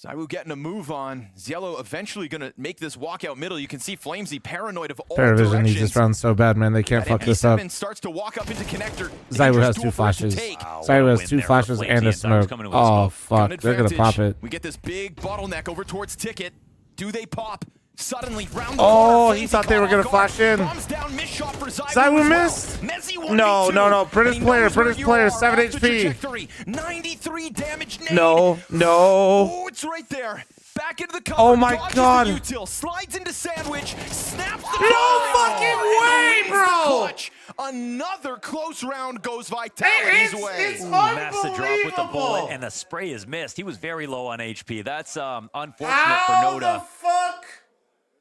Speaker 5: Zaiwu getting a move on. Ziello eventually going to make this walkout middle. You can see fl0m paranoid of all
Speaker 1: Paravision
Speaker 5: directions.
Speaker 1: needs this round so bad, man. They can't fuck this up.
Speaker 5: Starts to walk up into connector.
Speaker 1: Zaiwu has 2 flashes. Zaiwu has 2 flashes and a smoke. Oh, fuck. They're going to pop it.
Speaker 5: We get this big bottleneck over towards Ticket. Do they pop? Suddenly, round
Speaker 1: Oh, he thought they were going to flash in. Zaiwu missed. No, no, no. British player, 7 HP.
Speaker 5: 93 damage.
Speaker 1: No, no.
Speaker 5: Oh, it's right there. Back into the cover.
Speaker 1: Oh my
Speaker 5: dodges
Speaker 1: god.
Speaker 5: the util, slides into sandwich, snaps the
Speaker 1: No fucking way,
Speaker 5: wins
Speaker 1: bro.
Speaker 5: the clutch. Another close round goes Vitality's way.
Speaker 1: It's
Speaker 8: Mess the drop with the bullet,
Speaker 1: unbelievable.
Speaker 8: and the spray is missed. He was very low on HP. That's unfortunate for Noda.
Speaker 1: Fuck?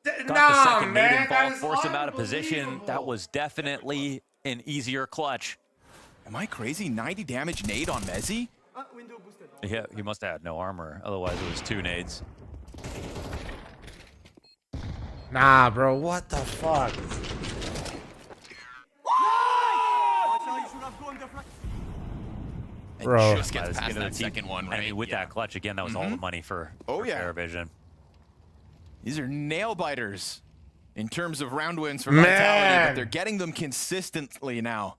Speaker 8: Got the second maiden ball, forced him out of position. That was definitely an easier clutch.
Speaker 5: Am I crazy? 90 damage nade on Mezzi?
Speaker 8: Yeah, he must have had no armor. Otherwise, it was 2 nades.
Speaker 1: Nah, bro. What the fuck? Bro.
Speaker 5: Just gets past that second one, right?
Speaker 8: I mean, with that clutch, again, that was all the money for Paravision.
Speaker 5: These are nail biters in terms of round wins for
Speaker 1: Man.
Speaker 5: Vitality, but they're getting them consistently now.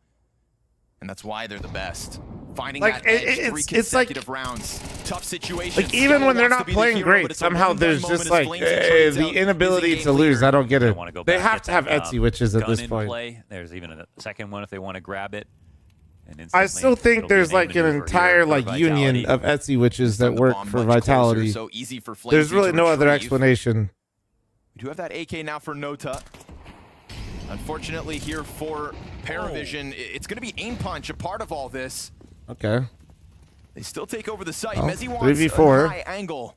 Speaker 5: And that's why they're the best. Finding
Speaker 1: Like,
Speaker 5: that edge, 3
Speaker 1: it's like-
Speaker 5: consecutive rounds. Tough situations.
Speaker 1: Like, even
Speaker 5: Ziello
Speaker 1: when they're
Speaker 5: wants
Speaker 1: not
Speaker 5: to be the
Speaker 1: playing
Speaker 5: hero, but
Speaker 1: great,
Speaker 5: it's a
Speaker 1: somehow
Speaker 5: one-done
Speaker 1: there's
Speaker 5: moment
Speaker 1: just
Speaker 5: as
Speaker 1: like
Speaker 5: fl0m trades
Speaker 1: the
Speaker 5: out
Speaker 1: inability
Speaker 5: his
Speaker 1: to
Speaker 5: game
Speaker 1: lose.
Speaker 5: leader.
Speaker 1: I don't get it.
Speaker 8: Wanna go
Speaker 1: They
Speaker 8: back,
Speaker 1: have
Speaker 8: get
Speaker 1: to have
Speaker 8: that,
Speaker 1: Etsy witches at
Speaker 8: gun
Speaker 1: this
Speaker 8: in
Speaker 1: point.
Speaker 8: play. There's even a second one if they want to grab it. And
Speaker 1: I
Speaker 8: instantly
Speaker 1: still think
Speaker 8: it'll be
Speaker 1: there's
Speaker 8: an
Speaker 1: like an
Speaker 8: maneuver
Speaker 1: entire
Speaker 8: here for
Speaker 1: like
Speaker 8: Vitality.
Speaker 1: union of Etsy witches that work
Speaker 5: bomb
Speaker 1: for
Speaker 5: much closer,
Speaker 1: Vitality.
Speaker 5: so easy for fl0m
Speaker 1: There's really
Speaker 5: to
Speaker 1: no other
Speaker 5: retrieve.
Speaker 1: explanation.
Speaker 5: We do have that AK now for Nota. Unfortunately here for Paravision, it's going to be aim punch a part of all this.
Speaker 1: Okay.
Speaker 5: They still take over the site.
Speaker 1: Oh,
Speaker 5: Mezzi wants
Speaker 1: 3v4.
Speaker 5: a high angle.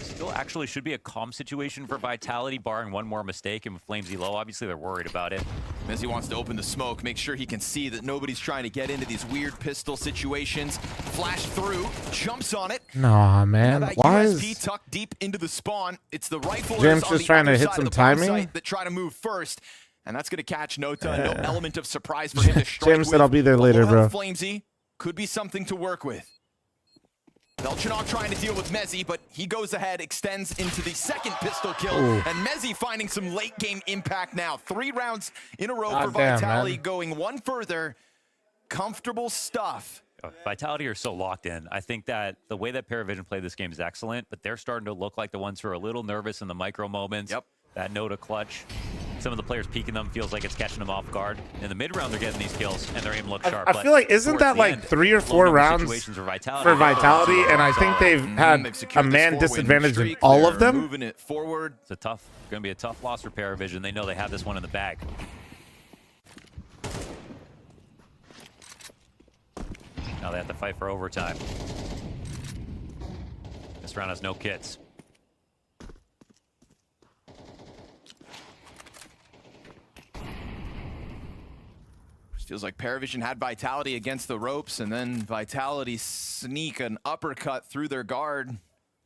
Speaker 8: Still actually should be a calm situation for Vitality, barring one more mistake, and with fl0m low, obviously they're worried about it.
Speaker 5: Mezzi wants to open the smoke, make sure he can see that nobody's trying to get into these weird pistol situations. Flash through, jumps on it.
Speaker 1: Nah, man.
Speaker 5: Now that
Speaker 1: Why
Speaker 5: USP
Speaker 1: is
Speaker 5: tucked deep into the spawn. It's the riflers
Speaker 1: James
Speaker 5: on
Speaker 1: just
Speaker 5: the
Speaker 1: trying to
Speaker 5: other
Speaker 1: hit
Speaker 5: side
Speaker 1: some
Speaker 5: of the bomb
Speaker 1: timing?
Speaker 5: site that try to move first. And that's going to catch Nota. No element of surprise for him to strike
Speaker 1: James said,
Speaker 5: with.
Speaker 1: "I'll be there
Speaker 5: But
Speaker 1: later,
Speaker 5: loyal
Speaker 1: bro."
Speaker 5: fl0m could be something to work with. Belchanok trying to deal with Mezzi, but he goes ahead, extends into the second pistol kill.
Speaker 1: Ooh.
Speaker 5: And Mezzi finding some late game impact now. 3 rounds in a row for
Speaker 1: Goddamn,
Speaker 5: Vitality,
Speaker 1: man.
Speaker 5: going one further. Comfortable stuff.
Speaker 8: Vitality are so locked in. I think that the way that Paravision played this game is excellent, but they're starting to look like the ones who are a little nervous in the micro moments.
Speaker 5: Yep.
Speaker 8: That Nota clutch. Some of the players peeking them feels like it's catching them off guard. In the mid round, they're getting these kills, and their aim looks sharp.
Speaker 1: I feel like isn't that like 3 or 4 rounds
Speaker 8: for Vitality?
Speaker 1: and I think they've had a man disadvantage in all of them.
Speaker 5: Moving it forward.
Speaker 8: It's going to be a tough loss for Paravision. They know they have this one in the bag. Now they have to fight for overtime. This round has no kits.
Speaker 5: Feels like Paravision had Vitality against the ropes, and then Vitality sneak an uppercut through their guard.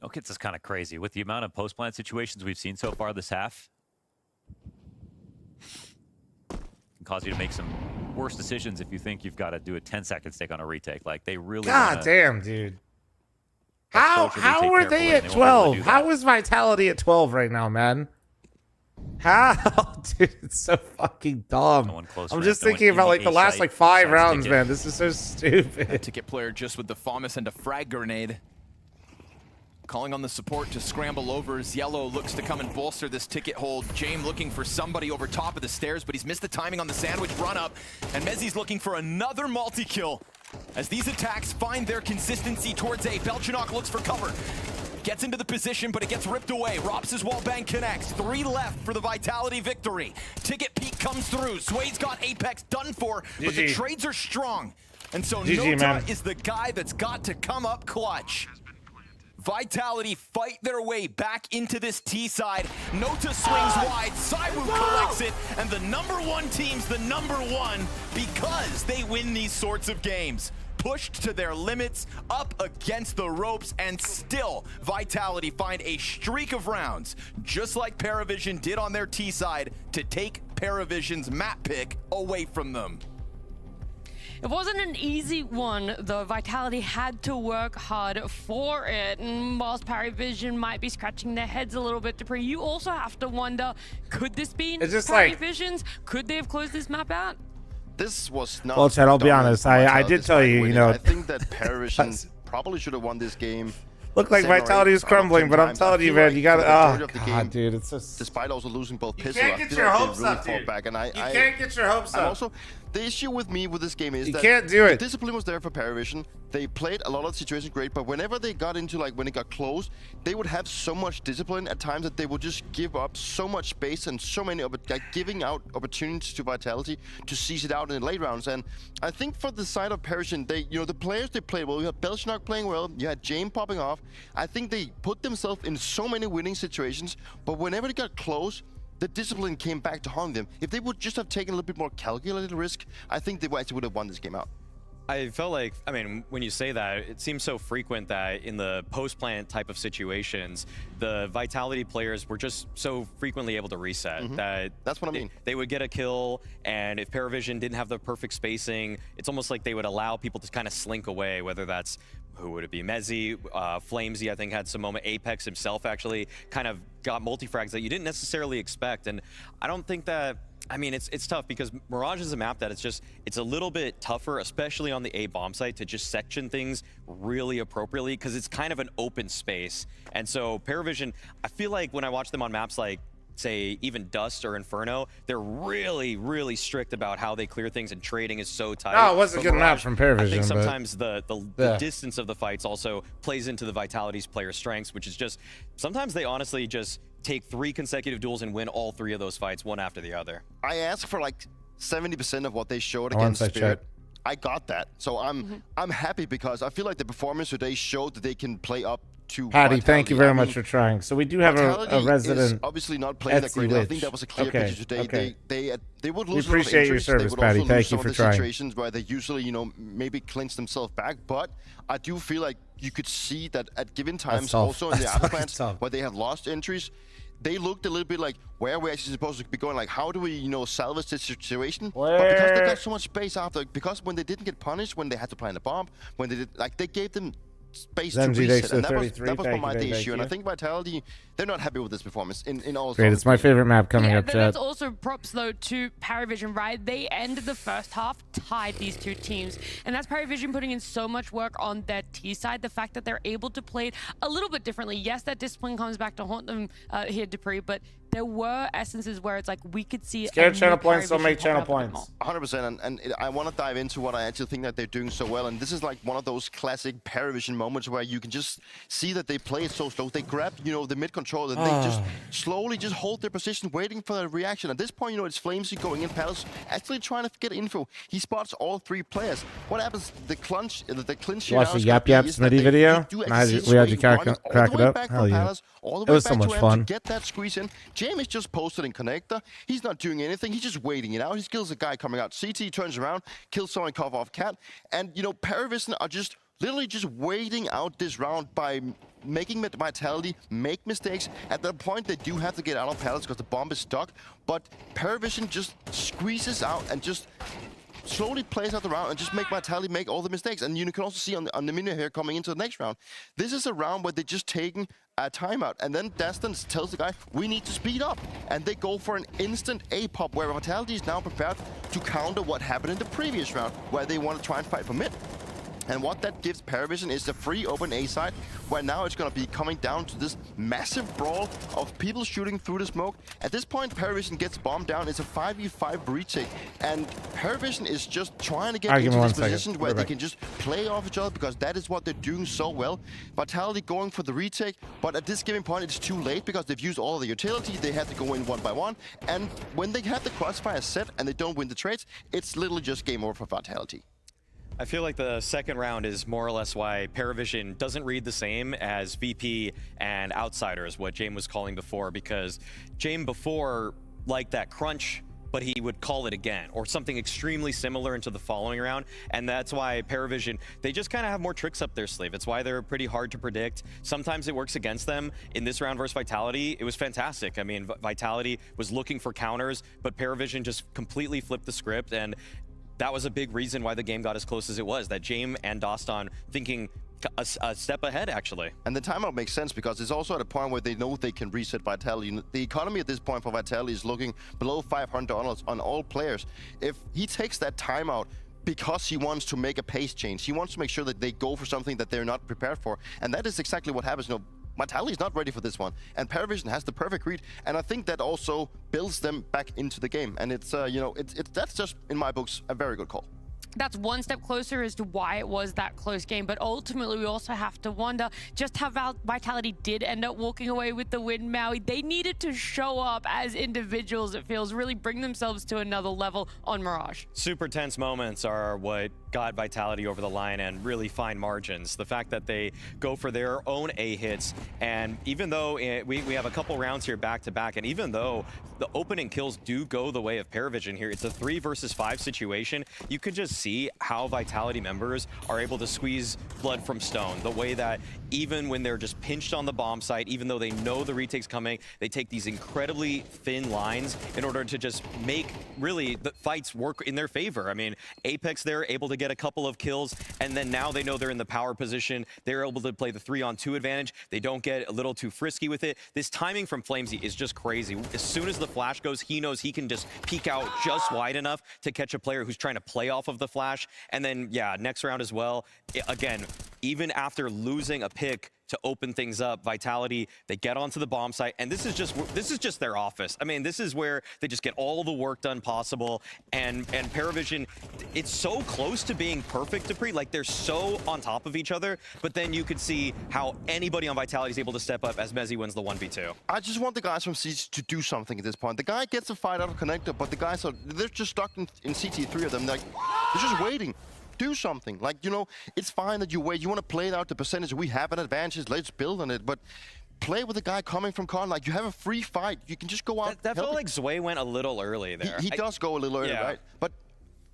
Speaker 8: No kits is kind of crazy. With the amount of post-plant situations we've seen so far this half, it can cause you to make some worse decisions if you think you've got to do a 10-second stick on a retake. Like, they really
Speaker 1: God damn, dude. How are they at 12? How is Vitality at 12 right now, man? How? Dude, it's so fucking dumb. I'm just thinking about like the last like 5 rounds, man. This is so stupid.
Speaker 5: Ticket player just with the FAMAS and a frag grenade. Calling on the support to scramble over as Yellow looks to come and bolster this ticket hold. James looking for somebody over top of the stairs, but he's missed the timing on the sandwich run up. And Mezzi's looking for another multi-kill. As these attacks find their consistency towards A, Belchanok looks for cover. Gets into the position, but it gets ripped away. Rops' wallbang connects. 3 left for the Vitality victory. Ticket peak comes through. Sway's got Apex done for, but the trades are strong. And so Nota is the guy that's got to come up clutch. Vitality fight their way back into this T side. Nota swings wide, Cyru collects it, and the #1 team's the #1 because they win these sorts of games. Pushed to their limits, up against the ropes, and still Vitality find a streak of rounds, just like Paravision did on their T side, to take Paravision's map pick away from them.
Speaker 16: It wasn't an easy one, though. Vitality had to work hard for it. And whilst Paravision might be scratching their heads a little bit, Dupree, you also have to wonder, could this be Paravision's? Could they have closed this map out?
Speaker 11: This was not.
Speaker 1: Well, Chad, I'll be honest. I did tell you, you know.
Speaker 11: I think that Paravision probably should have won this game.
Speaker 1: Looked like Vitality was crumbling, but I'm telling you, man, you got to. Oh, God, dude, it's just.
Speaker 11: Despite also losing both pistols,
Speaker 1: can't get your hopes up, dude.
Speaker 11: Back, and you
Speaker 1: can't get your hopes up.
Speaker 11: Also, the issue with me with this game is
Speaker 1: you
Speaker 11: that
Speaker 1: can't do it.
Speaker 11: The discipline was there for Paravision. They played a lot of situations great, but whenever they got into, like, when it got close, they would have so much discipline at times that they would just give up so much space and so many, like, giving out opportunities to Vitality to seize it out in the late rounds. And I think for the side of Paravision, they, you know, the players they played well. You had Belchanok playing well. You had James popping off. I think they put themselves in so many winning situations, but whenever it got close, the discipline came back to haunt them. If they would just have taken a little bit more calculated risk, I think they actually would have won this game out.
Speaker 20: I felt like, I mean, when you say that, it seems so frequent that in the post-plant type of situations, the Vitality players were just so frequently able to reset that
Speaker 11: that's what I mean.
Speaker 20: They would get a kill, and if Paravision didn't have the perfect spacing, it's almost like they would allow people to kind of slink away, whether that's, who would it be? Mezzi, fl0m, I think, had some moment. Apex himself actually kind of got multi-frags that you didn't necessarily expect, and I don't think that, I mean, it's tough because Mirage is a map that it's a little bit tougher, especially on the A bomb site, to just section things really appropriately because it's kind of an open space. And so Paravision, I feel like when I watch them on maps like, say, even Dust or Inferno, they're really, really strict about how they clear things, and trading is so tight.
Speaker 1: Oh, it was a good map from Paravision.
Speaker 20: I think sometimes the distance of the fights also plays into the Vitality's player strengths, which is just, sometimes they honestly just take 3 consecutive duels and win all 3 of those fights, one after the other.
Speaker 11: I asked for like 70% of what they showed against Spirit. I got that. So I'm happy because I feel like the performance today showed that they can play up to
Speaker 1: Patty,
Speaker 11: Vitality.
Speaker 1: thank you very much for trying. So we do have a resident.
Speaker 11: Is obviously not playing that great. I think that was a clear picture today.
Speaker 1: Okay.
Speaker 11: They would
Speaker 1: We
Speaker 11: lose
Speaker 1: appreciate
Speaker 11: a lot of
Speaker 1: your
Speaker 11: injuries.
Speaker 1: service,
Speaker 11: They would
Speaker 1: Patty.
Speaker 11: also
Speaker 1: Thank
Speaker 11: lose
Speaker 1: you
Speaker 11: some
Speaker 1: for
Speaker 11: of the
Speaker 1: trying.
Speaker 11: situations where they usually, you know, maybe clinch themselves back. But I do feel like you could see that at given times, also in the other plants where they have lost entries, they looked a little bit like, where are we actually supposed to be going? Like, how do we, you know, salvage this situation? But because they got so much space after, because when they didn't get punished, when they had to plant a bomb, when they did, like, they gave them space to reset, and that was the issue. And I think Vitality, they're not happy with this performance in all.
Speaker 1: Great, it's my favorite map coming up, Chad.
Speaker 16: That's also props, though, to Paravision, right? They ended the first half tied, these 2 teams. And that's Paravision putting in so much work on their T side. The fact that they're able to play it a little bit differently. Yes, that discipline comes back to haunt them here, Dupree, but there were essences where it's like we could see
Speaker 1: Scared
Speaker 16: a
Speaker 1: channel
Speaker 16: new
Speaker 1: points don't
Speaker 16: Paravision
Speaker 1: make channel
Speaker 16: pop up a bit
Speaker 1: points.
Speaker 16: more.
Speaker 11: 100%, and I want to dive into what I actually think that they're doing so well, and this is like one of those classic Paravision moments where you can just see that they play it so slow. They grab, you know, the mid control, and they just slowly just hold their position, waiting for the reaction. At this point, you know, it's fl0m going in, Palace actually trying to get info. He spots all 3 players. What happens? The clinch here
Speaker 1: Watch
Speaker 11: now
Speaker 1: the
Speaker 11: is
Speaker 1: Yap
Speaker 11: gonna
Speaker 1: Yap
Speaker 11: be is that
Speaker 1: Smitty
Speaker 11: they
Speaker 1: video.
Speaker 11: do
Speaker 1: I had
Speaker 11: actually
Speaker 1: you-
Speaker 11: see
Speaker 1: we had you
Speaker 11: Sway
Speaker 1: crack
Speaker 11: running
Speaker 1: it-
Speaker 11: all
Speaker 1: crack
Speaker 11: the
Speaker 1: it
Speaker 11: way
Speaker 1: up.
Speaker 11: back
Speaker 1: Hell
Speaker 11: from
Speaker 1: yeah.
Speaker 11: Palace, all the
Speaker 1: It
Speaker 11: way
Speaker 1: was so
Speaker 11: back
Speaker 1: much
Speaker 11: to M
Speaker 1: fun.
Speaker 11: to get that squeeze in. James is just posted in connector. He's not doing anything. He's just waiting it out. He kills a guy coming out. CT turns around, kills someone, cover off Cat. And, you know, Paravision are just literally just waiting out this round by making Vitality make mistakes. At that point, they do have to get out of Palace because the bomb is stuck. But Paravision just squeezes out and just slowly plays out the round and just make Vitality make all the mistakes. And you can also see on the minute here coming into the next round, this is a round where they're just taking a timeout. And then Dastan tells the guy, we need to speed up. And they go for an instant A-pop where Vitality is now prepared to counter what happened in the previous round, where they want to try and fight for mid. And what that gives Paravision is the free open A side, where now it's going to be coming down to this massive brawl of people shooting through the smoke. At this point, Paravision gets bombed down. It's a 5v5 retake, and Paravision is just trying to get into these positions where they can just play off each other, because that is what they're doing so well. Vitality going for the retake, but at this given point, it's too late because they've used all of the utility. They have to go in one by one, and when they have the crossfire set and they don't win the trades, it's literally just game over for Vitality.
Speaker 20: I feel like the second round is more or less why Paravision doesn't read the same as VP and Outsiders, what James was calling before, because James before liked that crunch, but he would call it again, or something extremely similar into the following round, and that's why Paravision, they just kind of have more tricks up their sleeve. It's why they're pretty hard to predict. Sometimes it works against them. In this round versus Vitality, it was fantastic. I mean, Vitality was looking for counters, but Paravision just completely flipped the script, and that was a big reason why the game got as close as it was, that James and Dastan thinking a step ahead, actually.
Speaker 11: And the timeout makes sense because it's also at a point where they know they can reset Vitality. The economy at this point for Vitality is looking below $500 on all players. If he takes that timeout because he wants to make a pace change, he wants to make sure that they go for something that they're not prepared for. And that is exactly what happens. You know, Vitality is not ready for this one, and Paravision has the perfect read, and I think that also builds them back into the game. And it's you know, that's just in my books a very good call.
Speaker 16: That's one step closer as to why it was that close game, but ultimately we also have to wonder just how Vitality did end up walking away with the win. Maui, they needed to show up as individuals, it feels, really bring themselves to another level on Mirage.
Speaker 20: Super tense moments are what got Vitality over the line, and really fine margins. The fact that they go for their own A hits, and even though we have a couple rounds here back to back, and even though the opening kills do go the way of Paravision here, it's a 3 versus 5 situation. You could just see how Vitality members are able to squeeze blood from stone. The way that even when they're just pinched on the bomb site, even though they know the retake's coming, they take these incredibly thin lines in order to just make really the fights work in their favor. I mean, Apex, they're able to get a couple of kills, and then now they know they're in the power position. They're able to play the 3-on-2 advantage. They don't get a little too frisky with it. This timing from fl0m is just crazy. As soon as the flash goes, he knows he can just peek out just wide enough to catch a player who's trying to play off of the flash. And then, yeah, next round as well. Again, even after losing a pick to open things up, Vitality, they get onto the bomb site, and this is just their office. I mean, this is where they just get all the work done possible, and Paravision, it's so close to being perfect, Dupree. Like, they're so on top of each other, but then you could see how anybody on Vitality is able to step up as Mezzy wins the 1v2.
Speaker 11: I just want the guys from CT to do something at this point. The guy gets a fight out of connector, but the guys they're just stuck in CT, 3 of them. Like, they're just waiting. Do something. Like, you know, it's fine that you wait. You want to play out the percentage. We have an advantage. Let's build on it. But play with the guy coming from con. Like, you have a free fight. You can just go out.
Speaker 20: That felt like Zwei went a little early there.
Speaker 11: He does go a little early, right? But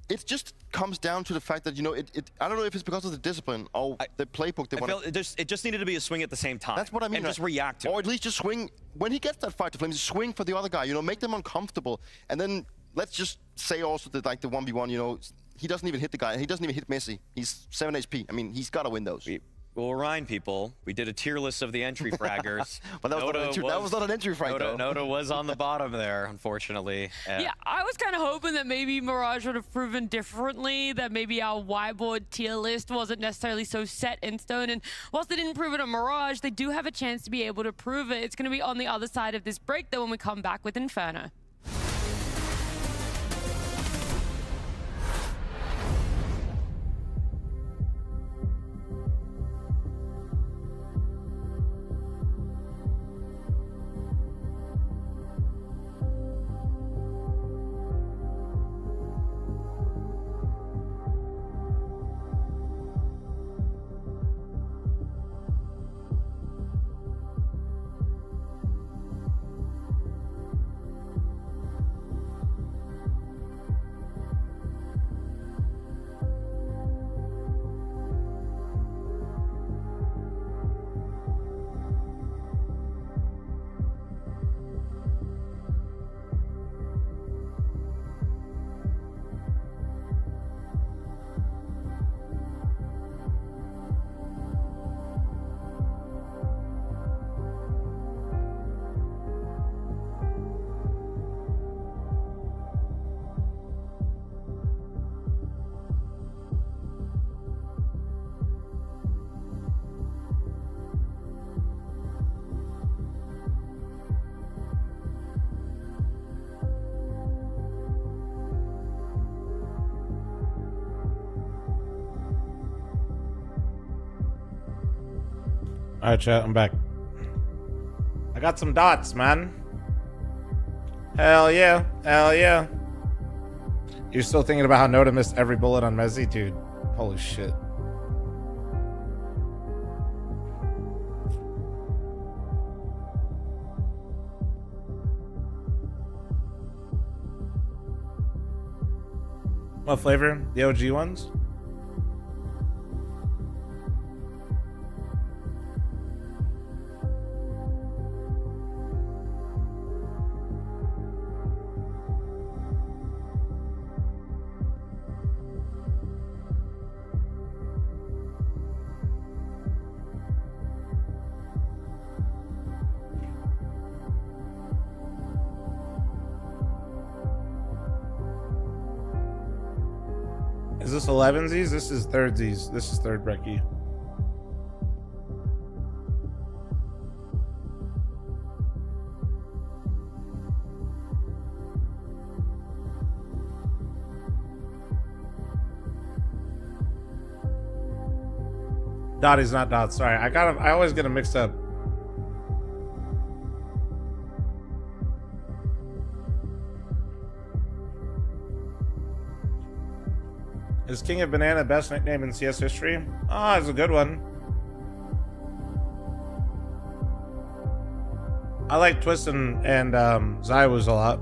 Speaker 11: it just comes down to the fact that, you know, I don't know if it's because of the discipline or the playbook they want.
Speaker 20: It just needed to be a swing at the same time.
Speaker 11: That's what I mean.
Speaker 20: And just react to it.
Speaker 11: Or at least just swing. When he gets that fight to fl0m, swing for the other guy. You know, make them uncomfortable. And then let's just say also that, like, the 1v1, you know, he doesn't even hit the guy. He doesn't even hit Messi. He's 7 HP. I mean, he's got to win those.
Speaker 20: we'll remind people, we did a tier list of the entry fraggers.
Speaker 11: But that was not an entry frag, though.
Speaker 20: Noda was on the bottom there, unfortunately.
Speaker 16: Yeah, I was kind of hoping that maybe Mirage would have proven differently, that maybe our whiteboard tier list wasn't necessarily so set in stone. And whilst they didn't prove it on Mirage, they do have a chance to be able to prove it. It's going to be on the other side of this break, though, when we come back with Inferno.
Speaker 1: All right, chat, I'm back. I got some dots, man. Hell yeah. Hell yeah. You're still thinking about how Noda missed every bullet on Mezzi? Dude, holy shit. What flavor? The OG ones? Is this 11sies? This is thirdsies. This is third brekkie. Dottie's not Dot. Sorry, I always get them mixed up. Is King of Banana best nickname in CS history? Ah, it's a good one. I like Twist and Zywuz a lot.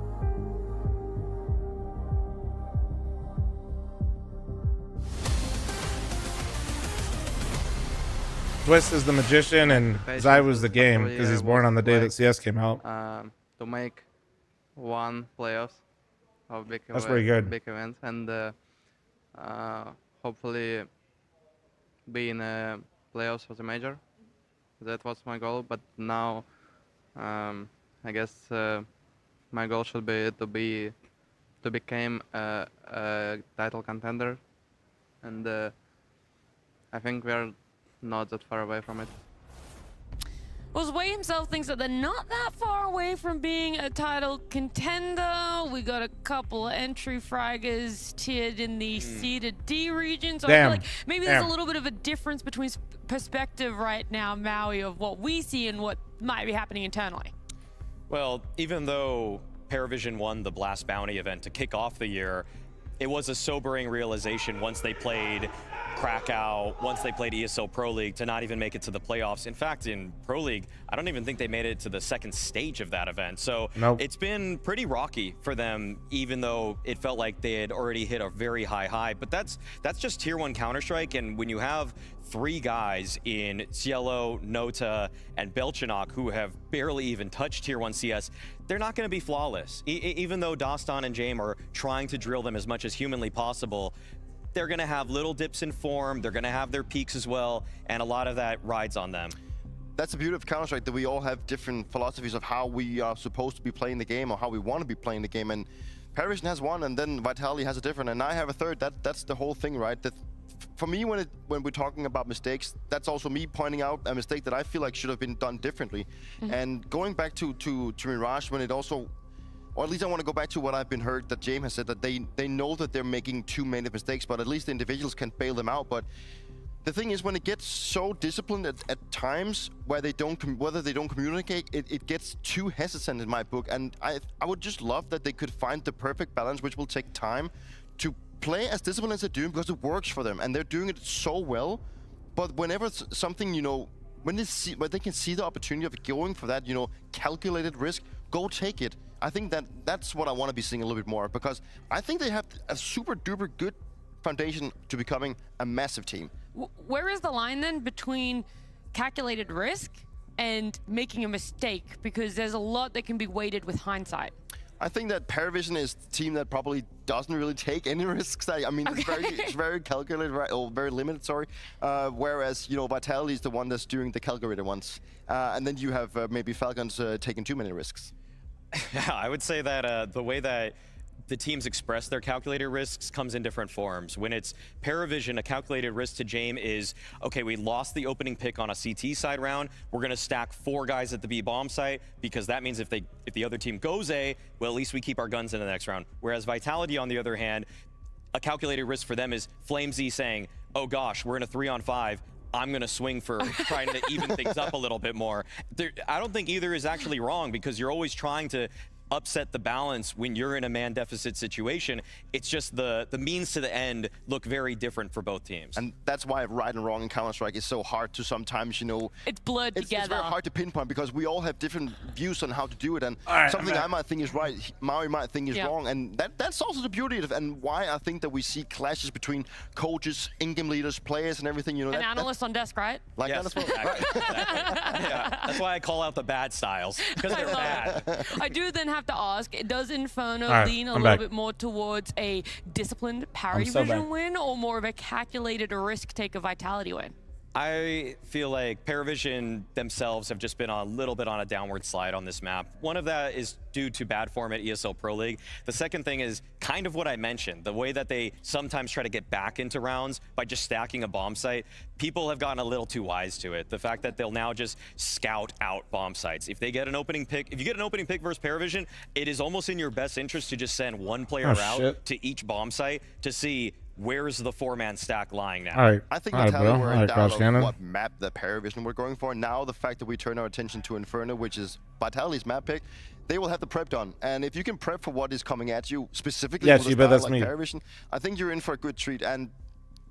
Speaker 1: Twist is the magician and Zywuz the game because he's born on the day that CS came out.
Speaker 23: To make one playoffs of big
Speaker 1: That's pretty good.
Speaker 23: big events and hopefully be in playoffs for the major. That was my goal, but now I guess my goal should be to become a title contender, and I think we're not that far away from it.
Speaker 16: Well, Zway himself thinks that they're not that far away from being a title contender. We got a couple of entry fraggers tiered in the C to D region. So I feel like maybe there's a little bit of a difference between perspective right now, Maui, of what we see and what might be happening internally.
Speaker 20: Well, even though Paravision won the Blast Bounty event to kick off the year, it was a sobering realization once they played Krakow, once they played ESL Pro League, to not even make it to the playoffs. In fact, in Pro League, I don't even think they made it to the second stage of that event. So it's been pretty rocky for them, even though it felt like they had already hit a very high. But that's just Tier 1 Counter-Strike, and when you have 3 guys in Cielo, Nota, and Belchanok who have barely even touched Tier 1 CS, they're not going to be flawless. Even though Dostan and Jame are trying to drill them as much as humanly possible, they're going to have little dips in form. They're going to have their peaks as well, and a lot of that rides on them.
Speaker 11: That's the beauty of Counter-Strike, that we all have different philosophies of how we are supposed to be playing the game or how we want to be playing the game. And Paravision has one, and then Vitality has a different, and I have a third. That's the whole thing, right? That for me, when we're talking about mistakes, that's also me pointing out a mistake that I feel like should have been done differently. And going back to Mirage, when it also, or at least I want to go back to what I've been heard that James has said, that they know that they're making too many mistakes, but at least the individuals can bail them out. But the thing is, when it gets so disciplined at times where they don't communicate, it gets too hesitant in my book. And I would just love that they could find the perfect balance, which will take time, to play as disciplined as they're doing, because it works for them and they're doing it so well. But whenever something, you know, when they can see the opportunity of going for that, you know, calculated risk, go take it. I think that's what I want to be seeing a little bit more, because I think they have a super duper good foundation to becoming a massive team.
Speaker 16: Where is the line then between calculated risk and making a mistake? Because there's a lot that can be weighted with hindsight.
Speaker 11: I think that Paravision is the team that probably doesn't really take any risks. I mean, it's very calculated, right, or very limited, sorry. Whereas, you know, Vitality is the one that's doing the calculated ones. And then you have maybe Falcons taking too many risks.
Speaker 20: Yeah, I would say that the way that the teams express their calculated risks comes in different forms. When it's Paravision, a calculated risk to Jame is, okay, we lost the opening pick on a CT side round. We're going to stack 4 guys at the B bomb site, because that means if the other team goes A, well, at least we keep our guns in the next round. Whereas Vitality, on the other hand, a calculated risk for them is fl0m saying, oh gosh, we're in a 3-on-5. I'm going to swing for trying to even things up a little bit more. I don't think either is actually wrong, because you're always trying to upset the balance when you're in a man deficit situation. It's just the means to the end look very different for both teams.
Speaker 11: And that's why right and wrong in Counter-Strike is so hard to sometimes, you know,
Speaker 16: it's blurred together.
Speaker 11: It's very hard to pinpoint, because we all have different views on how to do it, and something I might think is right, Maui might think is wrong, and that's also the beauty of it, and why I think that we see clashes between coaches, in-game leaders, players, and everything, you know.
Speaker 16: And analysts on desk, right?
Speaker 11: Like
Speaker 20: yes,
Speaker 11: that as well.
Speaker 20: exactly. Yeah, that's why I call out the bad styles, because they're bad.
Speaker 16: I do then have to ask, does Inferno lean a little bit more towards a disciplined Paravision win, or more of a calculated risk take a Vitality win?
Speaker 20: I feel like Paravision themselves have just been a little bit on a downward slide on this map. One of that is due to bad form at ESL Pro League. The second thing is kind of what I mentioned, the way that they sometimes try to get back into rounds by just stacking a bomb site. People have gotten a little too wise to it. The fact that they'll now just scout out bomb sites. If they get an opening pick, if you get an opening pick versus Paravision, it is almost in your best interest to just send one player out to each bomb site to see where's the 4-man stack lying now.
Speaker 1: All right.
Speaker 11: I think
Speaker 1: Vitality
Speaker 11: we're in doubt of what map the Paravision we're going for. Now the fact that we turn our attention to Inferno, which is Vitality's map pick, they will have the prep done. And if you can prep for what is coming at you, specifically with a style like Paravision, I think you're in for a good treat. And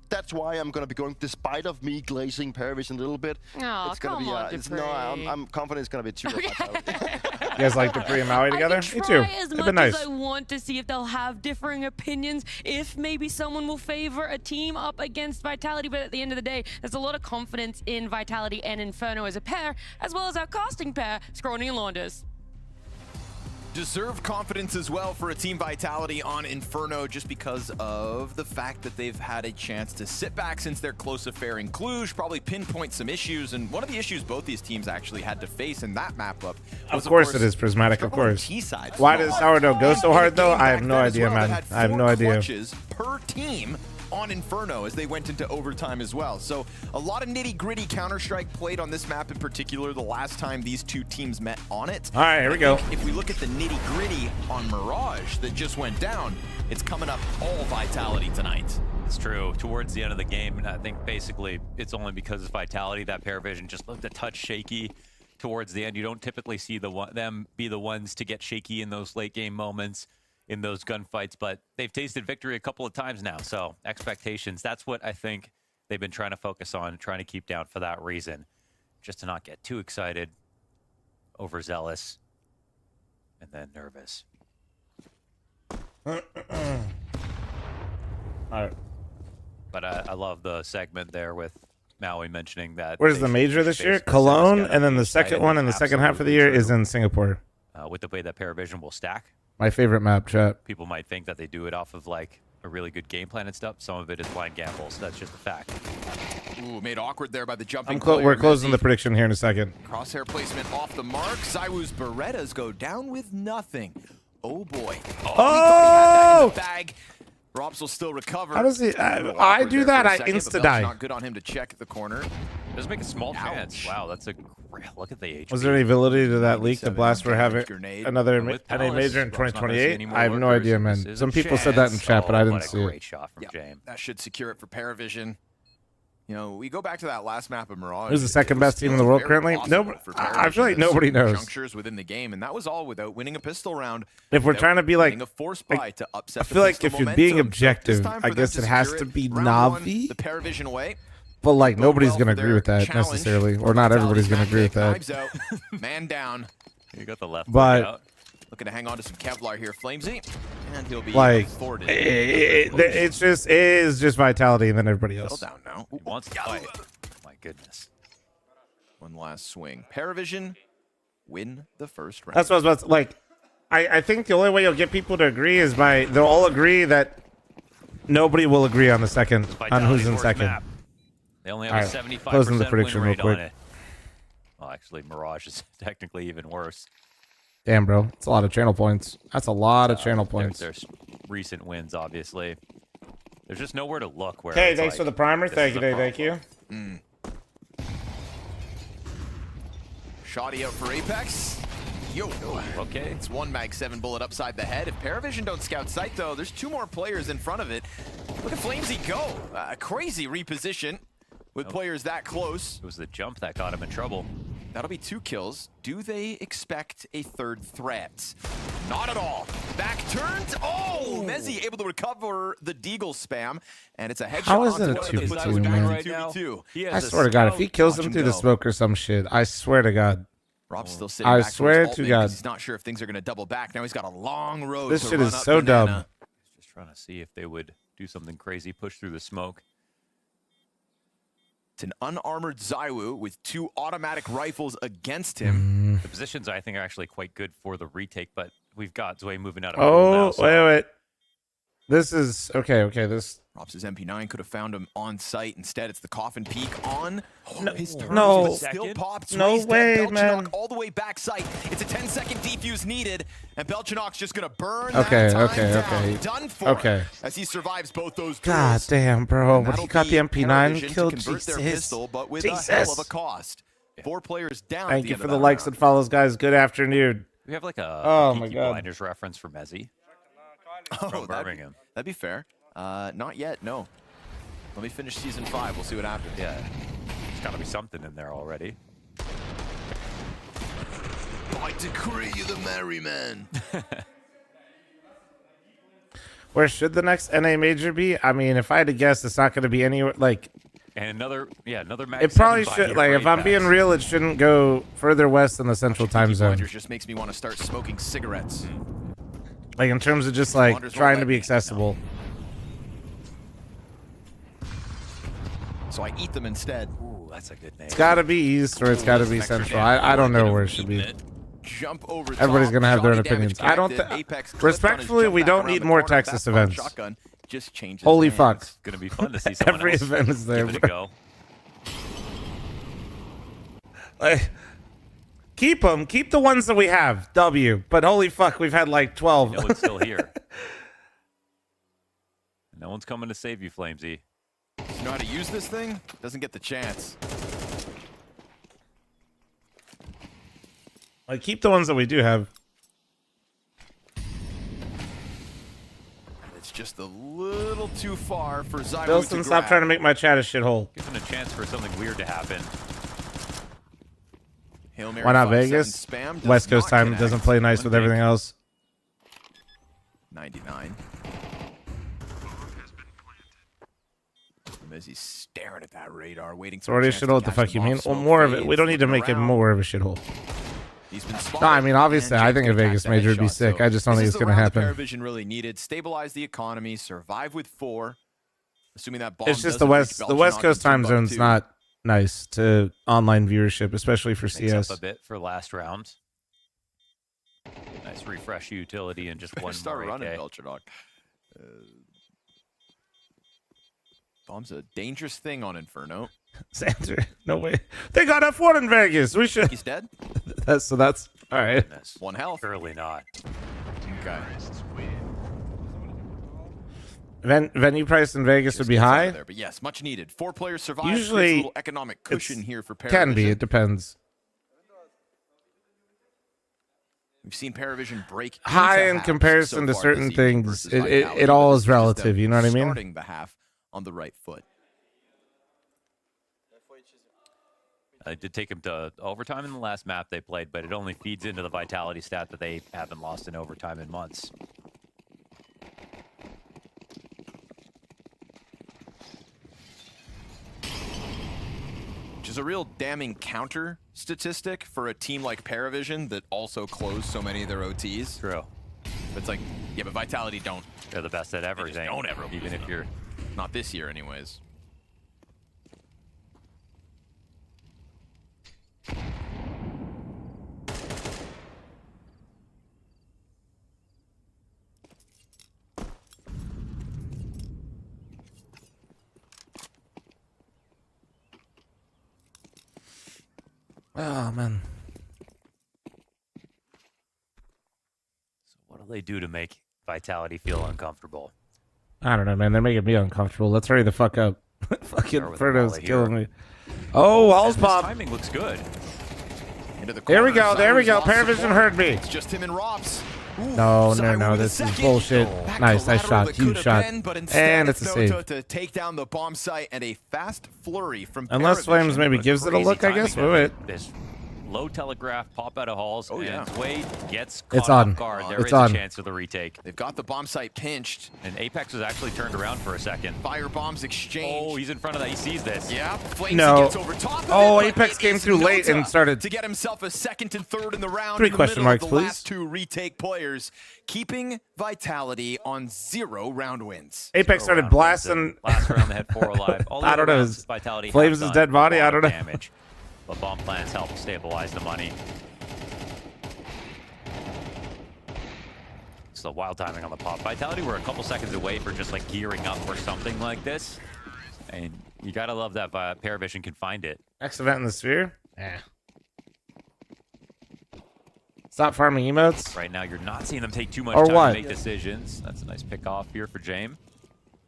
Speaker 11: that's why I'm going to be going, despite of me glazing Paravision a little bit.
Speaker 16: Oh,
Speaker 11: it's going to be, no, I'm confident it's going to be 2
Speaker 1: You guys like Dupree and Maui together? Me too.
Speaker 16: As much as I want to see if they'll have differing opinions, if maybe someone will favor a team up against Vitality, but at the end of the day, there's a lot of confidence in Vitality and Inferno as a pair, as well as our casting pair, Scrawny and Launders.
Speaker 5: Deserved confidence as well for a Team Vitality on Inferno, just because of the fact that they've had a chance to sit back since their close affair in Cluj, probably pinpoint some issues. And one of the issues both these teams actually had to face in that map up was,
Speaker 1: of course it is Prismatic, of course. Why does Sourdough go so hard though? I have no idea, man. I have no idea.
Speaker 5: Per team on Inferno as they went into overtime as well. So a lot of nitty-gritty Counter-Strike played on this map in particular the last time these two teams met on it.
Speaker 1: All right, here we go.
Speaker 5: If we look at the nitty-gritty on Mirage that just went down, it's coming up all Vitality tonight.
Speaker 8: It's true. Towards the end of the game, and I think basically it's only because of Vitality that Paravision just looked a touch shaky towards the end. You don't typically see them be the ones to get shaky in those late game moments, in those gunfights, but they've tasted victory a couple of times now. So expectations, that's what I think they've been trying to focus on, trying to keep down for that reason, just to not get too excited, overzealous, and then nervous.
Speaker 1: All right.
Speaker 8: But I love the segment there with Maui mentioning that.
Speaker 1: Where's the major this year? Cologne, and then the second one in the second half of the year is in Singapore.
Speaker 8: With the way that Paravision will stack.
Speaker 1: My favorite map, chat.
Speaker 8: People might think that they do it off of like a really good game plan and stuff. Some of it is blind gambles. That's just a fact.
Speaker 5: Ooh, made awkward there by the jumping
Speaker 1: We're closing the prediction here in a second.
Speaker 5: Crosshair placement off the mark. Zywoo's Berettas go down with nothing. Oh boy. Oh! He thought he had that in the bag. Robs will still recover.
Speaker 1: How does he? I do that. I insta die.
Speaker 5: Not good on him to check the corner.
Speaker 8: Does make a small chance. Wow, that's a look at the HP.
Speaker 1: Was there any validity to that leak? The Blast were having another NA major in 2028? I have no idea, man. Some people said that in chat, but I didn't see it.
Speaker 8: Shot from James.
Speaker 5: That should secure it for Paravision. You know, we go back to that last map of Mirage.
Speaker 1: Who's the second best team in the world currently? No, I feel like nobody knows.
Speaker 5: Junctures within the game, and that was all without winning a pistol round.
Speaker 1: If we're trying to be like,
Speaker 5: to upset
Speaker 1: I feel like if you're being objective, I guess it has to be Na'Vi.
Speaker 5: The Paravision way.
Speaker 1: But like nobody's gonna agree with that necessarily, or not everybody's gonna agree with that.
Speaker 5: Man down.
Speaker 8: You got the left.
Speaker 1: But
Speaker 5: looking to hang on to some Kevlar here, Flamesy, and he'll be
Speaker 1: like
Speaker 5: afforded.
Speaker 1: It is just vitality, and then everybody else.
Speaker 5: Down now.
Speaker 8: He wants to fight. My goodness.
Speaker 5: One last swing. Paravision win the first round.
Speaker 1: That's what I was about to, like. I think the only way you'll get people to agree is by they'll all agree that nobody will agree on the second on who's in second.
Speaker 8: Map. They only have a 75%
Speaker 1: closing the prediction
Speaker 8: win
Speaker 1: real
Speaker 8: rate
Speaker 1: quick.
Speaker 8: on it. Well, actually, Mirage is technically even worse.
Speaker 1: Damn, bro, it's a lot of channel points. That's a lot of channel points.
Speaker 8: There's recent wins, obviously. There's just nowhere to look. Where
Speaker 1: Okay,
Speaker 8: it's
Speaker 1: thanks
Speaker 8: like,
Speaker 1: for the primer. Thank you, thank you.
Speaker 5: Shoddy out for Apex. Yo.
Speaker 8: Okay.
Speaker 5: It's one mag 7 bullet upside the head. If Paravision don't scout sight, though, there's 2 more players in front of it. Look at Flamesy go. A crazy reposition with players that close.
Speaker 8: It was the jump that got him in trouble.
Speaker 5: That'll be 2 kills. Do they expect a third threat? Not at all. Back turns. Oh! Mezzy able to recover the Deagle spam. And it's a headshot.
Speaker 1: How is it a 2v2, man?
Speaker 5: 2v2.
Speaker 1: I swear to God, if he kills him through the smoke or some shit, I swear to God.
Speaker 5: Rob's still sitting
Speaker 1: I
Speaker 5: back
Speaker 1: swear
Speaker 5: towards
Speaker 1: to
Speaker 5: Altman
Speaker 1: God.
Speaker 5: 'cause he's not sure if things are going to double back. Now he's got a long road
Speaker 1: This
Speaker 5: to
Speaker 1: shit
Speaker 5: run
Speaker 1: is
Speaker 5: up
Speaker 1: so
Speaker 5: Banana.
Speaker 1: dumb.
Speaker 8: Just trying to see if they would do something crazy, push through the smoke.
Speaker 5: It's an unarmored Zywoo with 2 automatic rifles against him.
Speaker 8: The positions, I think, are actually quite good for the retake, but we've got Zway moving out of
Speaker 1: Oh, wait. This is okay. This
Speaker 5: Robs' MP9 could have found him on site. Instead, it's the coffin peak on his turn.
Speaker 1: no,
Speaker 5: Still pops.
Speaker 1: no
Speaker 5: Ray's
Speaker 1: way,
Speaker 5: dead.
Speaker 1: man.
Speaker 5: Belchenok all the way back site. It's a 10-second defuse needed, and Belchenok's just gonna burn
Speaker 1: Okay,
Speaker 5: that time
Speaker 1: okay.
Speaker 5: down. Done for.
Speaker 1: Okay.
Speaker 5: As he survives both those
Speaker 1: God
Speaker 5: duels.
Speaker 1: damn, bro.
Speaker 5: And
Speaker 1: When he
Speaker 5: that'll
Speaker 1: got the
Speaker 5: be
Speaker 1: MP9
Speaker 5: Paravision to
Speaker 1: killed,
Speaker 5: convert their
Speaker 1: Jesus.
Speaker 5: pistol, but with a hell of a cost. 4 players down.
Speaker 1: Thank you for the likes and follows, guys. Good afternoon.
Speaker 8: We have like a
Speaker 1: Oh my
Speaker 8: Peaky
Speaker 1: God.
Speaker 8: Blinders reference for Mezzy.
Speaker 5: Oh,
Speaker 8: From Birmingham.
Speaker 5: that'd be fair. Not yet, no. Let me finish season 5. We'll see what happens.
Speaker 8: Yeah. There's got to be something in there already.
Speaker 5: I decree you the merry man.
Speaker 1: Where should the next NA major be? I mean, if I had to guess, it's not going to be anywhere. Like,
Speaker 8: And another mag
Speaker 1: it probably
Speaker 8: 7
Speaker 1: should.
Speaker 8: here
Speaker 1: Like,
Speaker 8: for
Speaker 1: if I'm
Speaker 8: Apex.
Speaker 1: being real, it shouldn't go further west than the central time zone.
Speaker 5: Blinders just makes me want to start smoking cigarettes.
Speaker 1: Like, in terms of just like
Speaker 5: Blinders won't
Speaker 1: trying
Speaker 5: let
Speaker 1: to be
Speaker 5: me.
Speaker 1: accessible.
Speaker 5: So I eat them instead.
Speaker 8: Ooh, that's a good name.
Speaker 1: It's got to be east or it's got to be central. I don't know where it should be.
Speaker 5: Jump over
Speaker 1: Everybody's
Speaker 5: top,
Speaker 1: gonna have their own
Speaker 5: shoddy damage
Speaker 1: opinions. I don't
Speaker 5: connected.
Speaker 1: think.
Speaker 5: Apex clipped
Speaker 1: Respectfully,
Speaker 5: on his
Speaker 1: we
Speaker 5: jump back
Speaker 1: don't
Speaker 5: around
Speaker 1: need
Speaker 5: the
Speaker 1: more
Speaker 5: corner.
Speaker 1: Texas
Speaker 5: That bomb
Speaker 1: events.
Speaker 5: shotgun just changes
Speaker 1: Holy
Speaker 5: hands.
Speaker 1: fuck.
Speaker 8: It's going to be fun to see someone
Speaker 1: Every
Speaker 8: else
Speaker 1: event is there.
Speaker 8: give it a go.
Speaker 1: Like, keep them. Keep the ones that we have. W. But holy fuck, we've had like 12.
Speaker 8: No one's still here. No one's coming to save you, Flamesy.
Speaker 5: You know how to use this thing? Doesn't get the chance.
Speaker 1: Like, keep the ones that we do have.
Speaker 5: It's just a little too far for Zywoo to
Speaker 1: Bilson, stop
Speaker 5: grab.
Speaker 1: trying to make my chat a shithole.
Speaker 8: Given a chance for something weird to happen.
Speaker 5: Hail Mary
Speaker 1: Why not
Speaker 5: 5-7
Speaker 1: Vegas?
Speaker 5: spam does
Speaker 1: West Coast
Speaker 5: not
Speaker 1: time
Speaker 5: connect.
Speaker 1: doesn't play nice with everything else.
Speaker 5: 99. As he's staring at that radar, waiting
Speaker 1: It's
Speaker 5: for a
Speaker 1: already a
Speaker 5: chance to
Speaker 1: shithole. What the
Speaker 5: catch
Speaker 1: fuck
Speaker 5: them
Speaker 1: you mean?
Speaker 5: off.
Speaker 1: Well,
Speaker 5: Smoke
Speaker 1: more of it.
Speaker 5: fades,
Speaker 1: We don't need to
Speaker 5: looking
Speaker 1: make it
Speaker 5: around.
Speaker 1: more of a shithole.
Speaker 5: He's been spotted,
Speaker 1: No, I mean, obviously,
Speaker 5: and
Speaker 1: I
Speaker 5: James
Speaker 1: think a
Speaker 5: can catch
Speaker 1: Vegas
Speaker 5: the
Speaker 1: major would be
Speaker 5: headshot.
Speaker 1: sick.
Speaker 5: So
Speaker 1: I just don't
Speaker 5: this
Speaker 1: think
Speaker 5: is
Speaker 1: it's
Speaker 5: the
Speaker 1: going to
Speaker 5: round that
Speaker 1: happen.
Speaker 5: Paravision really needed. Stabilize the economy, survive with 4. Assuming that bomb
Speaker 1: It's just
Speaker 5: doesn't
Speaker 1: the
Speaker 5: reach
Speaker 1: West
Speaker 5: Belchenok
Speaker 1: Coast
Speaker 5: in
Speaker 1: time
Speaker 5: 2-2.
Speaker 1: zone's not nice to online viewership, especially for
Speaker 8: Makes
Speaker 1: CS.
Speaker 8: up a bit for last round. Nice refresh utility and just one
Speaker 5: Start
Speaker 8: more
Speaker 5: running,
Speaker 8: AK.
Speaker 5: Belchenok. Bomb's a dangerous thing on Inferno.
Speaker 1: Sandra, no way. They got F1 in Vegas. We should.
Speaker 5: He's dead.
Speaker 1: That's all right.
Speaker 5: One health.
Speaker 8: Surely not.
Speaker 5: Okay.
Speaker 1: Venue price in Vegas would be high.
Speaker 5: There, but yes, much needed. 4 players survive.
Speaker 1: Usually,
Speaker 5: a little economic cushion here for Paravision.
Speaker 1: Can be. It depends.
Speaker 5: We've seen Paravision break
Speaker 1: high
Speaker 5: into
Speaker 1: in
Speaker 5: halves
Speaker 1: comparison
Speaker 5: so
Speaker 1: to
Speaker 5: far
Speaker 1: certain
Speaker 5: this evening
Speaker 1: things.
Speaker 5: versus
Speaker 1: It
Speaker 5: Vitality,
Speaker 1: all
Speaker 5: but
Speaker 1: is
Speaker 5: this just
Speaker 1: relative.
Speaker 5: them
Speaker 1: You know what I mean?
Speaker 5: Starting the half on the right foot.
Speaker 8: I did take him to overtime in the last map they played, but it only feeds into the Vitality stat that they haven't lost in overtime in months.
Speaker 5: Which is a real damning counter statistic for a team like Paravision that also closed so many of their OTs.
Speaker 8: True.
Speaker 5: But it's like, yeah, but Vitality don't.
Speaker 8: They're the best at everything.
Speaker 5: Don't ever lose
Speaker 8: even if you're
Speaker 5: not this year, anyways.
Speaker 1: Oh man.
Speaker 8: So what do they do to make Vitality feel uncomfortable?
Speaker 1: I don't know, man. They're making me uncomfortable. Let's hurry the fuck up. Fucking Frodo's killing me. Oh, walls pop.
Speaker 8: Timing looks good.
Speaker 1: There we go. There we go. Paravision heard me.
Speaker 5: It's just him and Robs.
Speaker 1: No. This is bullshit. Nice shot. Huge shot. And it's a save.
Speaker 5: To take down the bomb site and a fast flurry from
Speaker 1: Unless Flames maybe gives it a look, I guess. Wait.
Speaker 8: This low telegraph pop out of halls.
Speaker 5: Oh, yeah.
Speaker 8: And Wade gets
Speaker 1: It's
Speaker 8: caught
Speaker 1: on.
Speaker 8: off guard. There
Speaker 1: It's
Speaker 8: is
Speaker 1: on.
Speaker 8: a chance of the retake.
Speaker 5: They've got the bomb site pinched.
Speaker 8: And Apex was actually turned around for a second.
Speaker 5: Fire bombs exchange.
Speaker 8: Oh, he's in front of that. He sees this.
Speaker 5: Yeah. Flames
Speaker 1: No.
Speaker 5: gets over top of
Speaker 1: Oh,
Speaker 5: it, but
Speaker 1: Apex
Speaker 5: it
Speaker 1: came
Speaker 5: is
Speaker 1: through late and
Speaker 5: Nota
Speaker 1: started.
Speaker 5: to get himself a second and third in the round.
Speaker 1: 3
Speaker 5: in the
Speaker 1: question
Speaker 5: middle
Speaker 1: marks,
Speaker 5: of the
Speaker 1: please.
Speaker 5: last 2 retake players, keeping Vitality on 0 round wins.
Speaker 1: Apex started blasting.
Speaker 8: Last round they had 4 alive. All the
Speaker 1: I don't
Speaker 8: other
Speaker 1: know.
Speaker 8: rounds, Vitality
Speaker 1: Flames'
Speaker 8: have done
Speaker 1: dead body.
Speaker 8: a lot
Speaker 1: I don't
Speaker 8: of
Speaker 1: know.
Speaker 8: damage. But bomb plans help stabilize the money. So wild timing on the pop. Vitality were a couple seconds away for just like gearing up for something like this. And you gotta love that Paravision can find it.
Speaker 1: Next event in the sphere? Yeah. Stop farming emotes.
Speaker 8: Right now, you're not seeing them take too much
Speaker 1: Or
Speaker 8: time
Speaker 1: what?
Speaker 8: to make decisions. That's a nice pick off here for Jame.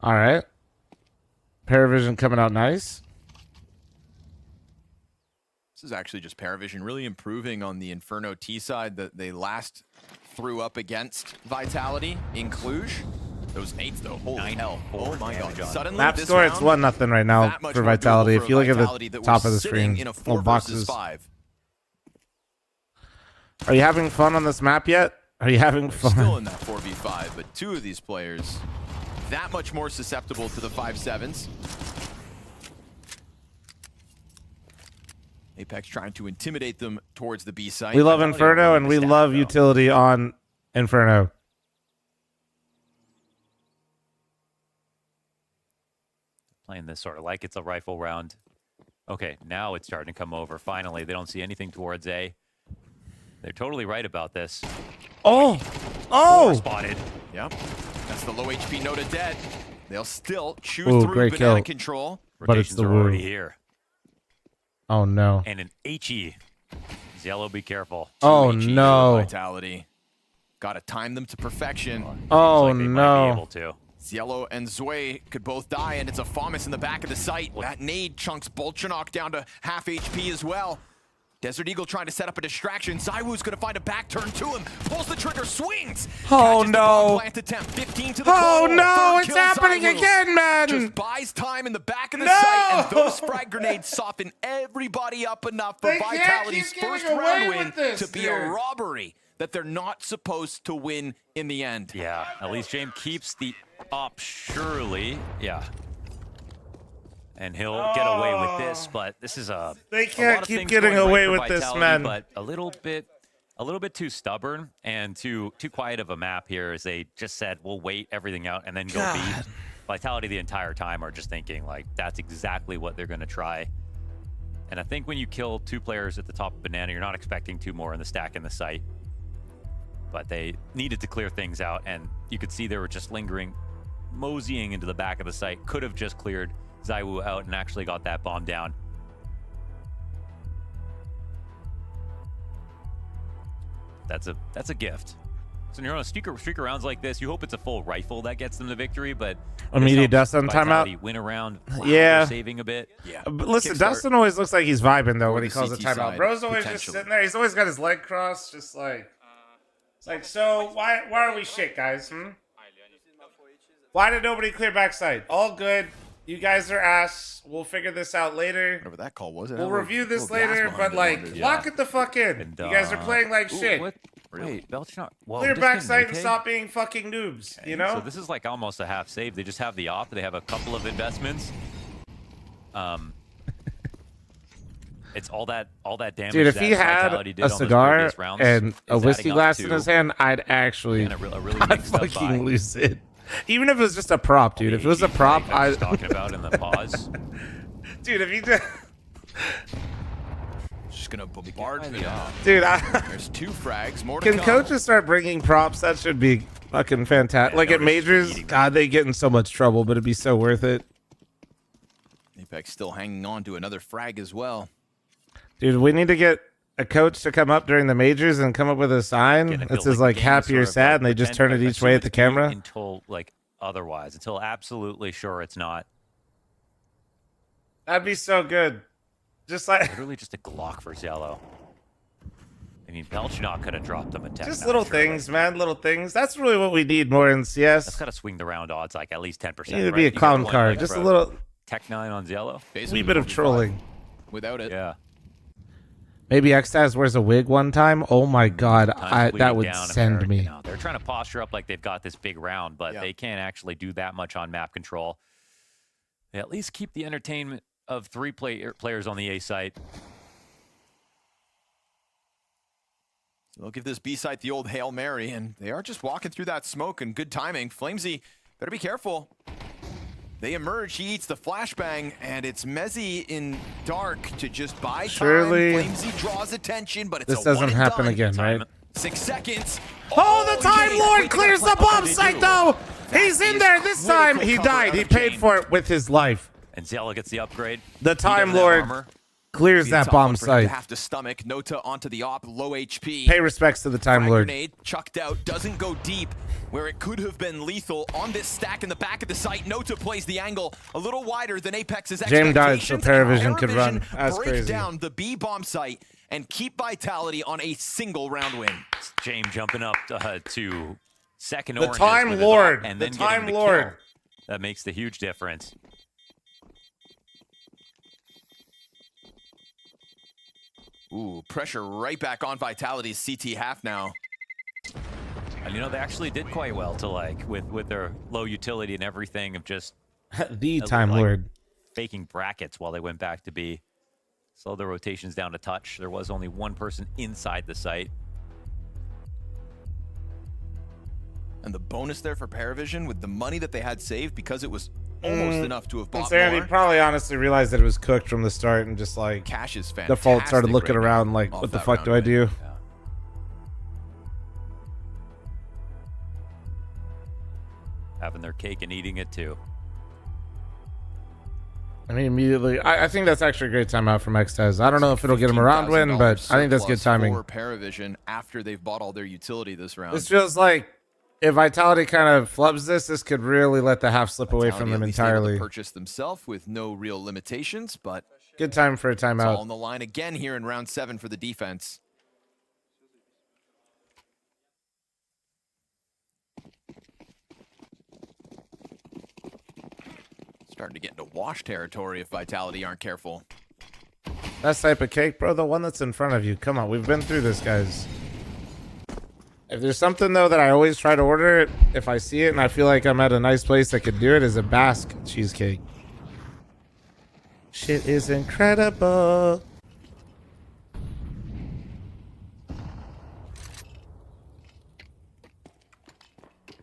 Speaker 1: All right. Paravision coming out nice.
Speaker 5: This is actually just Paravision really improving on the Inferno T side that they last threw up against Vitality in Cluj. Those nades though, holy hell. Oh my god. Suddenly
Speaker 1: Map
Speaker 5: this
Speaker 1: score, it's
Speaker 5: round,
Speaker 1: 1-0 right now
Speaker 5: that much
Speaker 1: for
Speaker 5: more
Speaker 1: Vitality.
Speaker 5: doable
Speaker 1: If you look at
Speaker 5: Vitality
Speaker 1: the
Speaker 5: that
Speaker 1: top
Speaker 5: was
Speaker 1: of the
Speaker 5: sitting
Speaker 1: screen,
Speaker 5: in a
Speaker 1: little
Speaker 5: 4
Speaker 1: boxes.
Speaker 5: versus 5.
Speaker 1: Are you having fun on this map yet? Are you having fun?
Speaker 5: Still in that 4v5, but 2 of these players that much more susceptible to the 5-7s. Apex trying to intimidate them towards the B site.
Speaker 1: We love Inferno and we love utility on Inferno.
Speaker 8: Playing this sort of like it's a rifle round. Okay, now it's starting to come over. Finally, they don't see anything towards A. They're totally right about this.
Speaker 1: Oh!
Speaker 8: Spotted.
Speaker 5: Yep. That's the low HP Nota dead. They'll still chew
Speaker 1: Ooh,
Speaker 5: through
Speaker 1: great
Speaker 5: banana
Speaker 1: kill.
Speaker 5: control.
Speaker 1: But it's
Speaker 8: Rotations
Speaker 1: the
Speaker 8: are already
Speaker 1: woo.
Speaker 8: here.
Speaker 1: Oh no.
Speaker 8: And an HE. Yellow, be careful.
Speaker 1: Oh
Speaker 5: HE
Speaker 1: no.
Speaker 5: Vitality. Got to time them to perfection.
Speaker 1: Oh
Speaker 8: Like they might be
Speaker 1: no.
Speaker 8: able to.
Speaker 5: Yellow and Zway could both die, and it's a FAMAS in the back of the site. That nade chunks Bolchanok down to half HP as well. Desert Eagle trying to set up a distraction. Zywoo's going to find a back turn to him. Pulls the trigger, swings.
Speaker 1: Oh
Speaker 5: Catches the
Speaker 1: no.
Speaker 5: bomb plant attempt. 15 to the
Speaker 1: Oh
Speaker 5: goal.
Speaker 1: no,
Speaker 5: Third
Speaker 1: it's
Speaker 5: kill,
Speaker 1: happening
Speaker 5: Zywoo.
Speaker 1: again, man.
Speaker 5: Just buys time in the back of the
Speaker 1: No.
Speaker 5: site, and those frag grenades soften everybody up enough for
Speaker 1: They can't
Speaker 5: Vitality's
Speaker 1: keep
Speaker 5: first
Speaker 1: getting
Speaker 5: round
Speaker 1: away
Speaker 5: win
Speaker 1: with this,
Speaker 5: to be
Speaker 1: dude.
Speaker 5: a robbery that they're not supposed to win in the end.
Speaker 8: Yeah, at least James keeps the up, surely. Yeah. And he'll get away with this, but this is a
Speaker 1: They
Speaker 8: a
Speaker 1: can't
Speaker 8: lot of
Speaker 1: keep
Speaker 8: things
Speaker 1: getting
Speaker 8: going
Speaker 1: away
Speaker 8: right for
Speaker 1: with this,
Speaker 8: Vitality,
Speaker 1: man.
Speaker 8: But a little bit too stubborn and too quiet of a map here, as they just said, we'll wait everything out and then go
Speaker 1: God.
Speaker 8: beat. Vitality the entire time are just thinking like that's exactly what they're going to try. And I think when you kill 2 players at the top of Banana, you're not expecting 2 more in the stack in the site. But they needed to clear things out, and you could see they were just lingering, moseying into the back of the site. Could have just cleared ZywOo out and actually got that bomb down. That's a gift. So when you're on a streak of rounds like this, you hope it's a full rifle that gets them the victory, but
Speaker 1: immediate dust on
Speaker 8: Vitality
Speaker 1: timeout.
Speaker 8: Win a round. Wow,
Speaker 1: Yeah.
Speaker 8: they're saving a bit.
Speaker 5: Yeah.
Speaker 1: But listen, Dustin always looks like he's vibing though when he
Speaker 5: the
Speaker 1: calls a
Speaker 5: CT
Speaker 1: timeout.
Speaker 5: side,
Speaker 1: Bro's always just
Speaker 5: potentially.
Speaker 1: sitting there. He's always got his leg crossed, just like it's like. So why are we shit, guys? Why did nobody clear backside? All good. You guys are ass. We'll figure this out later.
Speaker 5: Whatever that call was.
Speaker 1: We'll review this later, but like, lock it the fuck in.
Speaker 8: And,
Speaker 1: you guys are playing like shit.
Speaker 8: What? Wait, Belchnock. Whoa,
Speaker 1: Clear
Speaker 8: this
Speaker 1: backside
Speaker 8: didn't
Speaker 1: and
Speaker 8: AK?
Speaker 1: stop being fucking noobs. You know.
Speaker 8: So this is like almost a half save. They just have the op. They have a couple of investments. It's all that damage.
Speaker 1: Dude, if
Speaker 8: that
Speaker 1: he had
Speaker 8: Vitality did
Speaker 1: a
Speaker 8: on those
Speaker 1: cigar
Speaker 8: previous rounds
Speaker 1: and a
Speaker 8: is
Speaker 1: whiskey
Speaker 8: adding up
Speaker 1: glass
Speaker 8: to,
Speaker 1: in his hand, I'd actually
Speaker 8: again, a really
Speaker 1: I'd
Speaker 8: mixed up
Speaker 1: fucking
Speaker 8: vibe.
Speaker 1: lose it. Even if it was just a prop, dude. If it was a prop,
Speaker 8: I
Speaker 1: I
Speaker 8: was talking about in the pause.
Speaker 1: Dude, if you just
Speaker 5: Just gonna bombard
Speaker 8: the op.
Speaker 1: Dude,
Speaker 5: there's 2 frags. More to
Speaker 1: can
Speaker 5: come.
Speaker 1: coaches start bringing props? That should be fucking fantastic.
Speaker 8: Yeah,
Speaker 1: Like at
Speaker 8: notice
Speaker 1: majors,
Speaker 8: eating
Speaker 1: God, they get in so much trouble, but it'd be so worth it.
Speaker 5: Apex still hanging on to another frag as well.
Speaker 1: Dude, we need to get a coach to come up during the majors and come up with a sign that says like happy or sad, and they just turn it each way at the camera.
Speaker 8: Until like otherwise, until absolutely sure it's not.
Speaker 1: That'd be so good. Just like
Speaker 8: Literally just a Glock for Zello. I mean, Belchnock could have dropped them a tech.
Speaker 1: just little things, man. Little things. That's really what we need more in CS.
Speaker 8: That's got to swing the round odds like at least 10%.
Speaker 1: Need to be a clown card. Just a little
Speaker 8: Tech 9 on Zello.
Speaker 1: wee bit of trolling.
Speaker 5: Without it.
Speaker 8: Yeah.
Speaker 1: Maybe Xtaz wears a wig one time. Oh my god,
Speaker 8: Times
Speaker 1: that
Speaker 8: bleeding
Speaker 1: would
Speaker 8: down
Speaker 1: send
Speaker 8: America
Speaker 1: me.
Speaker 8: now. They're trying to posture up like they've got this big round, but they can't actually do that much on map control. They at least keep the entertainment of 3 players on the A site.
Speaker 5: They'll give this B site the old Hail Mary, and they are just walking through that smoke, and good timing. fl0m better be careful. They emerge, he eats the flashbang, and it's Mezzy in dark to just buy time.
Speaker 1: Surely
Speaker 5: fl0m draws attention, but it's
Speaker 1: this
Speaker 5: a
Speaker 1: doesn't
Speaker 5: one and
Speaker 1: happen
Speaker 5: done.
Speaker 1: again, right?
Speaker 5: 6 seconds.
Speaker 1: Oh, the Time
Speaker 5: yeah,
Speaker 1: Lord
Speaker 5: wait,
Speaker 1: clears
Speaker 5: they gotta
Speaker 1: the
Speaker 5: play-
Speaker 1: bomb site, though. He's in there this time. He
Speaker 5: critical
Speaker 1: died.
Speaker 5: cover
Speaker 1: He
Speaker 5: out of
Speaker 1: paid
Speaker 5: Jane.
Speaker 1: for it with his life.
Speaker 8: And Zello gets the upgrade.
Speaker 1: The
Speaker 8: He
Speaker 1: Time
Speaker 8: doesn't have
Speaker 1: Lord
Speaker 8: armor.
Speaker 1: clears
Speaker 5: Be a
Speaker 1: that
Speaker 5: tough
Speaker 1: bomb
Speaker 5: one for him
Speaker 1: site.
Speaker 5: to have to stomach. Nota onto the op, low HP.
Speaker 1: Pay respects to the Time
Speaker 5: Frag
Speaker 1: Lord.
Speaker 5: Grenade chucked out, doesn't go deep where it could have been lethal. On this stack in the back of the site, Nota plays the angle a little wider than Apex's
Speaker 1: James died so
Speaker 5: expectations.
Speaker 1: Paravision could
Speaker 5: Paravision
Speaker 1: run. That's
Speaker 5: break
Speaker 1: crazy.
Speaker 5: down the B bomb site and keep Vitality on a single round win.
Speaker 8: James jumping up to second
Speaker 1: The
Speaker 8: oranges
Speaker 1: Time
Speaker 8: with his
Speaker 1: Lord.
Speaker 8: op and
Speaker 1: The
Speaker 8: then
Speaker 1: Time
Speaker 8: getting the
Speaker 1: Lord.
Speaker 8: kill. That makes the huge difference.
Speaker 5: Ooh, pressure right back on Vitality's CT half now.
Speaker 8: And you know, they actually did quite well to like with their low utility and everything of just
Speaker 1: The Time Lord.
Speaker 8: faking brackets while they went back to B. Slow the rotations down a touch. There was only one person inside the site.
Speaker 5: And the bonus there for Paravision with the money that they had saved because it was almost enough to have bought
Speaker 1: Sincerity
Speaker 5: more.
Speaker 1: probably honestly realized that it was cooked from the start and just like
Speaker 5: Cash is fantastic.
Speaker 1: default started looking
Speaker 5: right now
Speaker 1: around like,
Speaker 5: off
Speaker 1: what the
Speaker 5: that
Speaker 1: fuck
Speaker 5: round
Speaker 1: do I
Speaker 5: win.
Speaker 1: do?
Speaker 8: Having their cake and eating it too.
Speaker 1: I mean, immediately, I think that's actually a great timeout from Xtaz. I don't know if it'll get him a round win, but I think that's good
Speaker 5: surplus
Speaker 1: timing.
Speaker 5: for Paravision after they've bought all their utility this round.
Speaker 1: This feels like if Vitality kind of flubs this could really let the half slip away from
Speaker 5: Vitality
Speaker 1: them
Speaker 5: at least able to
Speaker 1: entirely.
Speaker 5: purchase themselves with no real limitations, but
Speaker 1: Good time for a
Speaker 5: it's all
Speaker 1: timeout.
Speaker 5: on the line again here in round 7 for the defense. Starting to get into wash territory if Vitality aren't careful.
Speaker 1: That type of cake, bro, the one that's in front of you. Come on, we've been through this, guys. If there's something, though, that I always try to order, if I see it and I feel like I'm at a nice place that could do it, is a Basque cheesecake. Shit is incredible.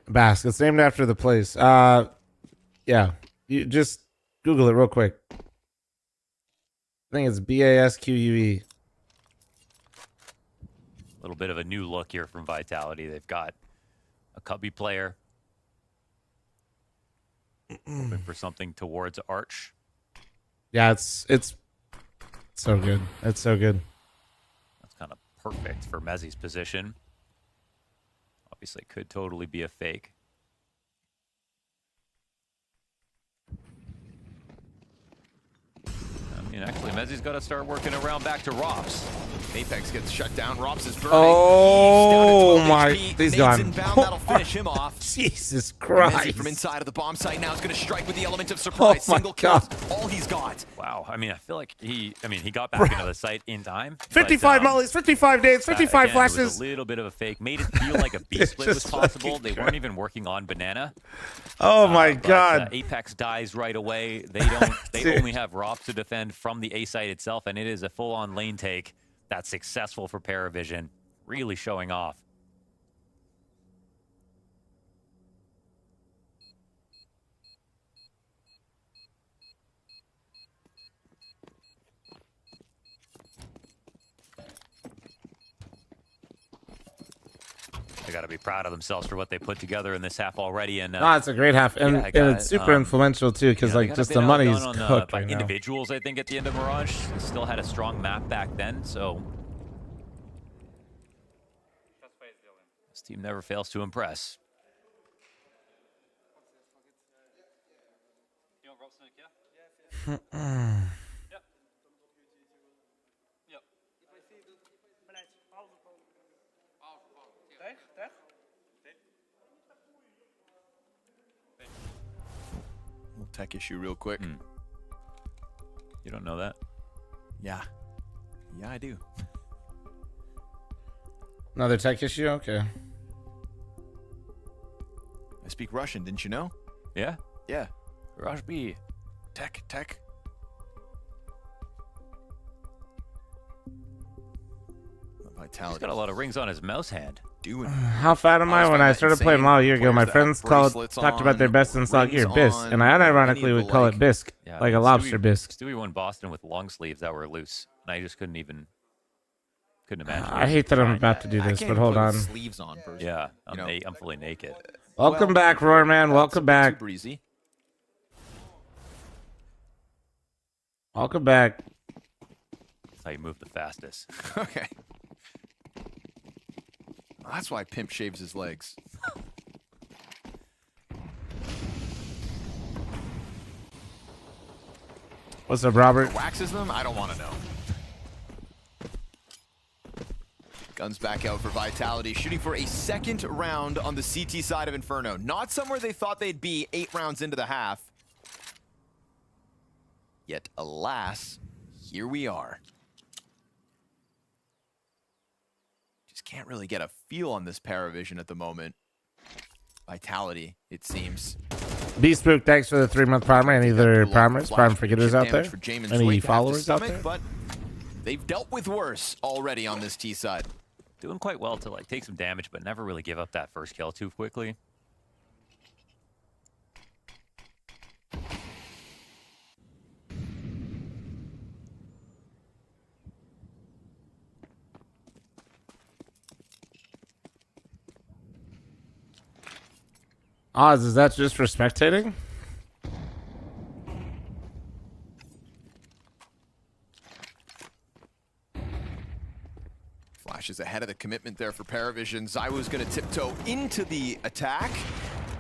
Speaker 1: Basque. It's named after the place. Yeah. You just Google it real quick. I think it's Basque.
Speaker 8: A little bit of a new look here from Vitality. They've got a cubby player. Hoping for something towards Arch.
Speaker 1: Yeah, it's so good. It's so good.
Speaker 8: That's kind of perfect for Mezzi's position. Obviously, could totally be a fake. I mean, actually, Mezzi's got to start working around back to Rops.
Speaker 5: Apex gets shut down. Rops is burning.
Speaker 1: Oh my! He's gone.
Speaker 5: Inbound, that'll finish him off.
Speaker 1: Jesus
Speaker 5: Messi
Speaker 1: Christ!
Speaker 5: from inside of the bomb site now is going to strike with the element of surprise.
Speaker 1: Oh my
Speaker 5: Single kill,
Speaker 1: God.
Speaker 5: all he's got.
Speaker 8: Wow. I mean, I feel like he got back into the site in time.
Speaker 1: 55
Speaker 8: but,
Speaker 1: mollies, 55 nades, 55
Speaker 8: again,
Speaker 1: flashes.
Speaker 8: It was a little bit of a fake. Made it feel like a B split was
Speaker 1: Just
Speaker 8: possible.
Speaker 1: fucking
Speaker 8: They weren't even working on Banana.
Speaker 1: Oh my
Speaker 8: But,
Speaker 1: God!
Speaker 8: Apex dies right away. They don't. They
Speaker 1: Dude.
Speaker 8: only have Rops to defend from the A site itself, and it is a full-on lane take that's successful for Paravision. Really showing off. They got to be proud of themselves for what they put together in this half already. And
Speaker 1: No, it's a great half, and,
Speaker 8: yeah,
Speaker 1: and it's super influential too, because
Speaker 8: they
Speaker 1: like
Speaker 8: got a
Speaker 1: just
Speaker 8: bit
Speaker 1: the money's
Speaker 8: outdone on,
Speaker 1: cooked
Speaker 8: by
Speaker 1: right now.
Speaker 8: individuals, I think, at the end of Mirage. They still had a strong map back then, so this team never fails to impress.
Speaker 5: Little tech issue real quick.
Speaker 8: You don't know that?
Speaker 5: Yeah. Yeah, I do.
Speaker 1: Another tech issue? Okay.
Speaker 5: I speak Russian, didn't you know?
Speaker 8: Yeah?
Speaker 5: Yeah.
Speaker 8: Raj B.
Speaker 5: Tech. Vitality.
Speaker 8: He's got a lot of rings on his mouse hand.
Speaker 1: How fat am I? When I started playing LoL a year ago, my friends talked about their best install gear, bisque, and I unironically would call it bisque, like a lobster bisque.
Speaker 8: Stewie won Boston with long sleeves that were loose, and I just couldn't imagine.
Speaker 1: I hate that I'm about to do this, but hold on.
Speaker 5: Sleeves on first.
Speaker 8: Yeah, I'm fully naked.
Speaker 1: Welcome back, Roar Man. Welcome back.
Speaker 5: Breezy.
Speaker 1: Welcome back.
Speaker 8: That's how you move the fastest.
Speaker 5: Okay. Well, that's why Pimp shaves his legs.
Speaker 1: What's up, Robert?
Speaker 5: Waxes them? I don't want to know. Guns back out for Vitality, shooting for a second round on the CT side of Inferno. Not somewhere they thought they'd be 8 rounds into the half. Yet, alas, here we are. Just can't really get a feel on this Paravision at the moment. Vitality, it seems.
Speaker 1: B-Spook, thanks for the 3-month primer. Any other primers, prime forgetters out there?
Speaker 5: For Jamin's
Speaker 1: Any
Speaker 5: weight
Speaker 1: followers
Speaker 5: past
Speaker 1: out
Speaker 5: his
Speaker 1: there?
Speaker 5: stomach, but they've dealt with worse already on this T side.
Speaker 8: Doing quite well to like take some damage, but never really give up that first kill too quickly.
Speaker 1: Oz, is that just for spectating?
Speaker 5: Flash is ahead of the commitment there for Paravision. Zywoo's going to tiptoe into the attack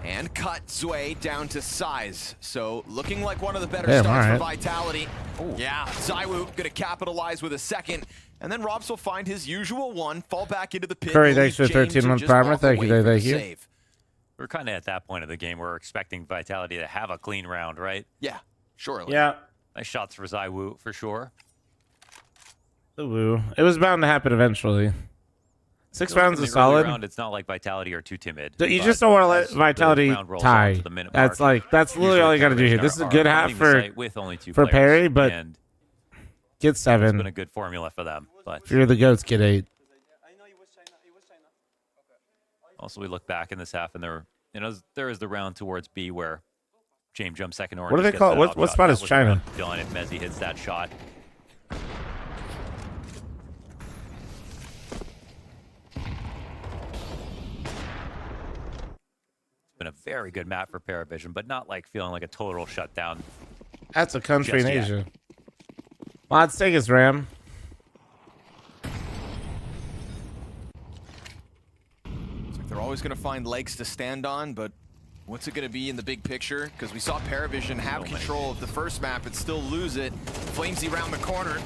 Speaker 5: and cut Zway down to size. So looking like one of the better starts for Vitality. Yeah, Zywoo going to capitalize with a second. And then Robs will find his usual one, fall back into the pit.
Speaker 1: Curry, thanks for 13-month primer. Thank you, thank you.
Speaker 8: We're kind of at that point of the game where we're expecting Vitality to have a clean round, right?
Speaker 5: Yeah, surely.
Speaker 1: Yeah.
Speaker 8: Nice shots for Zywoo, for sure.
Speaker 1: Woo. It was bound to happen eventually. 6 rounds
Speaker 8: In
Speaker 1: is
Speaker 8: the early
Speaker 1: solid.
Speaker 8: round, it's not like Vitality are too timid.
Speaker 1: You just don't want to let Vitality tie. That's literally all you got to do here. This is a good half for Perry, but get 7.
Speaker 8: It's been a good formula for them. But
Speaker 1: if you're the goats, get 8.
Speaker 8: Also, we look back in this half, and there is the round towards B where James jumps second orange.
Speaker 1: What do they call it? What spot is China?
Speaker 8: Done if Mezzi hits that shot. It's been a very good map for Paravision, but not like feeling like a total shutdown.
Speaker 1: That's a country in
Speaker 8: just yet.
Speaker 1: Asia. Let's take his Ram.
Speaker 5: They're always going to find legs to stand on, but what's it going to be in the big picture? Because we saw Paravision have control of the first map and still lose it. fl0m around the corner.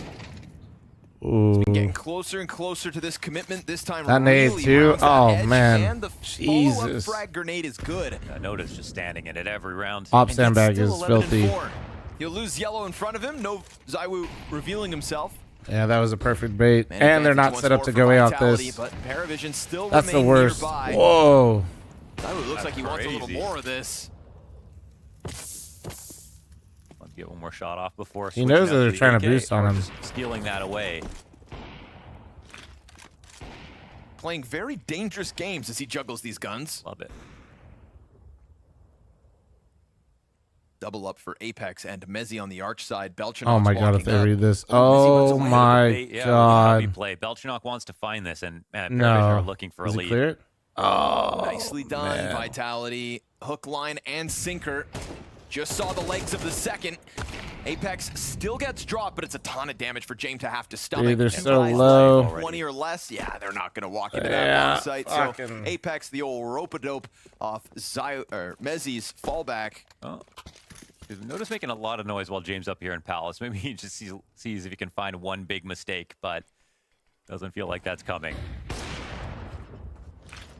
Speaker 1: Ooh.
Speaker 5: He's been getting closer and closer to this commitment. This time,
Speaker 1: That nade
Speaker 5: really
Speaker 1: too.
Speaker 5: rounds that
Speaker 1: Oh
Speaker 5: edge,
Speaker 1: man,
Speaker 5: and the
Speaker 1: Jesus.
Speaker 5: frag grenade is good.
Speaker 8: Notice just standing in it every round.
Speaker 1: Op
Speaker 5: And
Speaker 1: sandbag
Speaker 5: it's still
Speaker 1: is
Speaker 5: 11 and
Speaker 1: filthy.
Speaker 5: 4. He'll lose yellow in front of him. No ZywOo revealing himself.
Speaker 1: Yeah, that was a perfect bait.
Speaker 5: Man
Speaker 1: And they're
Speaker 5: advantage
Speaker 1: not set
Speaker 5: once
Speaker 1: up to
Speaker 5: more
Speaker 1: go
Speaker 5: for
Speaker 1: out
Speaker 5: Vitality,
Speaker 1: this.
Speaker 5: But Paravision still
Speaker 1: That's the
Speaker 5: remain
Speaker 1: worst.
Speaker 5: nearby.
Speaker 1: Whoa.
Speaker 5: ZywOo looks like he wants a little
Speaker 8: crazy.
Speaker 5: more of this.
Speaker 8: Let's get one more shot off before.
Speaker 1: He knows
Speaker 8: switching
Speaker 1: that
Speaker 8: out
Speaker 1: they're
Speaker 8: the
Speaker 1: trying to
Speaker 8: AK,
Speaker 1: boost on
Speaker 8: or
Speaker 1: him.
Speaker 8: just stealing that away.
Speaker 5: Playing very dangerous games as he juggles these guns.
Speaker 8: Love it.
Speaker 5: Double up for Apex and Mezzi on the arch side. Belchinok's
Speaker 1: Oh my god, if
Speaker 5: walking
Speaker 1: they
Speaker 5: up.
Speaker 1: read this.
Speaker 5: Oh, Mezzi wants
Speaker 1: Oh
Speaker 5: to win.
Speaker 1: my
Speaker 8: Yeah, how we
Speaker 1: god.
Speaker 8: play. Belchinok wants to find this, and Paravision
Speaker 1: No.
Speaker 8: are looking for a
Speaker 1: Does he
Speaker 8: lead.
Speaker 1: clear it? Oh,
Speaker 5: Nicely done,
Speaker 1: man.
Speaker 5: Vitality. Hook, line, and sinker. Just saw the legs of the second. Apex still gets dropped, but it's a ton of damage for James to have to stomach.
Speaker 1: Dude, they're
Speaker 5: And
Speaker 1: so
Speaker 5: guys
Speaker 1: low.
Speaker 5: like 20 or less, yeah, they're not going to walk into
Speaker 1: Yeah,
Speaker 5: that long site. So
Speaker 1: fucking-
Speaker 5: Apex, the old rope-a-dope off Mezzi's fallback.
Speaker 8: Oh. Notice making a lot of noise while James up here in Palace. Maybe he just sees if he can find one big mistake, but doesn't feel like that's coming.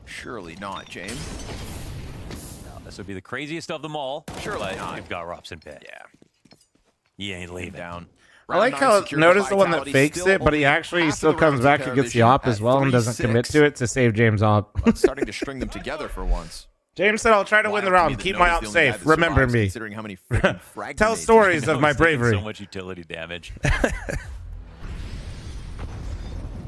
Speaker 5: Surely not, James.
Speaker 8: No, this would be the craziest of them all.
Speaker 5: Surely
Speaker 8: but
Speaker 5: not.
Speaker 8: You've got Robson Pit.
Speaker 5: Yeah.
Speaker 8: He ain't leaving.
Speaker 5: Down.
Speaker 1: I like how notice the one that fakes it, but he actually still comes back and gets the op as well and doesn't commit to it to save James op.
Speaker 5: But starting to string them together for once.
Speaker 1: James said, "I'll try to win the round. Keep my op safe. Remember me.
Speaker 5: Considering how many freaking frag
Speaker 1: Tell
Speaker 5: grenades
Speaker 1: stories of my
Speaker 8: He's taking
Speaker 1: bravery."
Speaker 8: So much utility damage.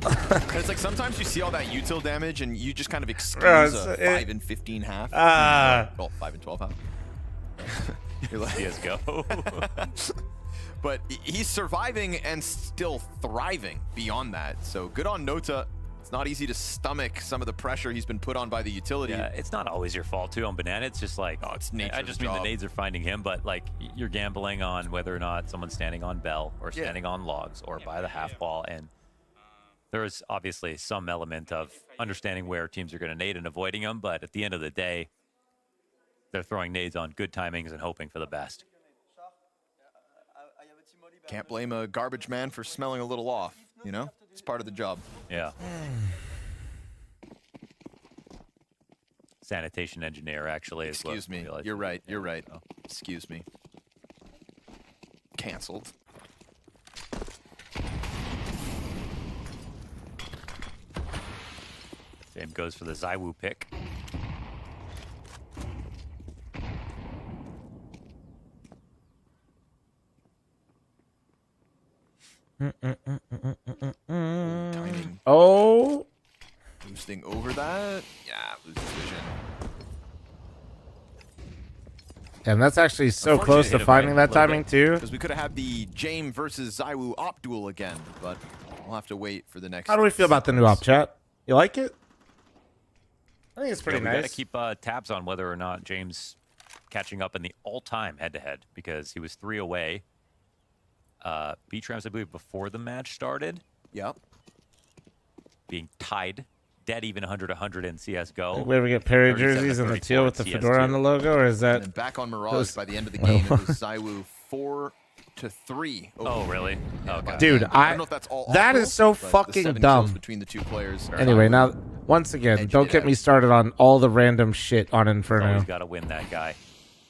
Speaker 5: It's like sometimes you see all that util damage and you just kind of excuse
Speaker 1: Bro,
Speaker 5: a 5 and 15 half. Well, 5 and 12 half. You're like,
Speaker 8: CSGO.
Speaker 5: But he's surviving and still thriving beyond that. So good on Nota. It's not easy to stomach some of the pressure he's been put on by the utility.
Speaker 8: Yeah, it's not always your fault too on Banana. It's just like,
Speaker 5: it's nature's
Speaker 8: I just mean the
Speaker 5: job.
Speaker 8: nades are finding him, but like you're gambling on whether or not someone's standing on Bell or standing on logs or by the half wall, and there is obviously some element of understanding where teams are going to nade and avoiding them, but at the end of the day, they're throwing nades on good timings and hoping for the best.
Speaker 5: Can't blame a garbage man for smelling a little off, you know? It's part of the job.
Speaker 8: Yeah. Sanitation engineer, actually. Is
Speaker 5: Excuse me. You're right. You're right. Excuse me. Canceled.
Speaker 8: Same goes for the ZywOo pick.
Speaker 5: Timing.
Speaker 1: Oh.
Speaker 5: Boosting over that. Yeah, loses vision.
Speaker 1: And that's actually so close to finding that timing too.
Speaker 5: Because we could have had the James versus ZywOo op duel again, but we'll have to wait for the next.
Speaker 1: How do we feel about the new op, chat? You like it? I think it's pretty
Speaker 8: We
Speaker 1: nice.
Speaker 8: got to keep tabs on whether or not James catching up in the all-time head-to-head, because he was 3 away. Beat Rams, I believe, before the match started.
Speaker 5: Yep.
Speaker 8: Being tied, dead even 100-100 in CS:GO.
Speaker 1: We ever get Perry
Speaker 8: 37
Speaker 1: jerseys and the
Speaker 8: 34
Speaker 1: teal with
Speaker 8: in
Speaker 1: the fedora on the logo, or is that?
Speaker 5: And back on Mirage
Speaker 1: those-
Speaker 5: by the end of the game, it was ZywOo 4-3.
Speaker 8: Oh, really? Okay.
Speaker 1: Dude,
Speaker 5: I don't know if that's all
Speaker 1: that
Speaker 5: awful,
Speaker 1: is so
Speaker 5: but the
Speaker 1: fucking
Speaker 5: 7 kills
Speaker 1: dumb.
Speaker 5: between the two players.
Speaker 1: Anyway, now once again, don't get me started on all the random shit on Inferno.
Speaker 8: Always got to win that guy.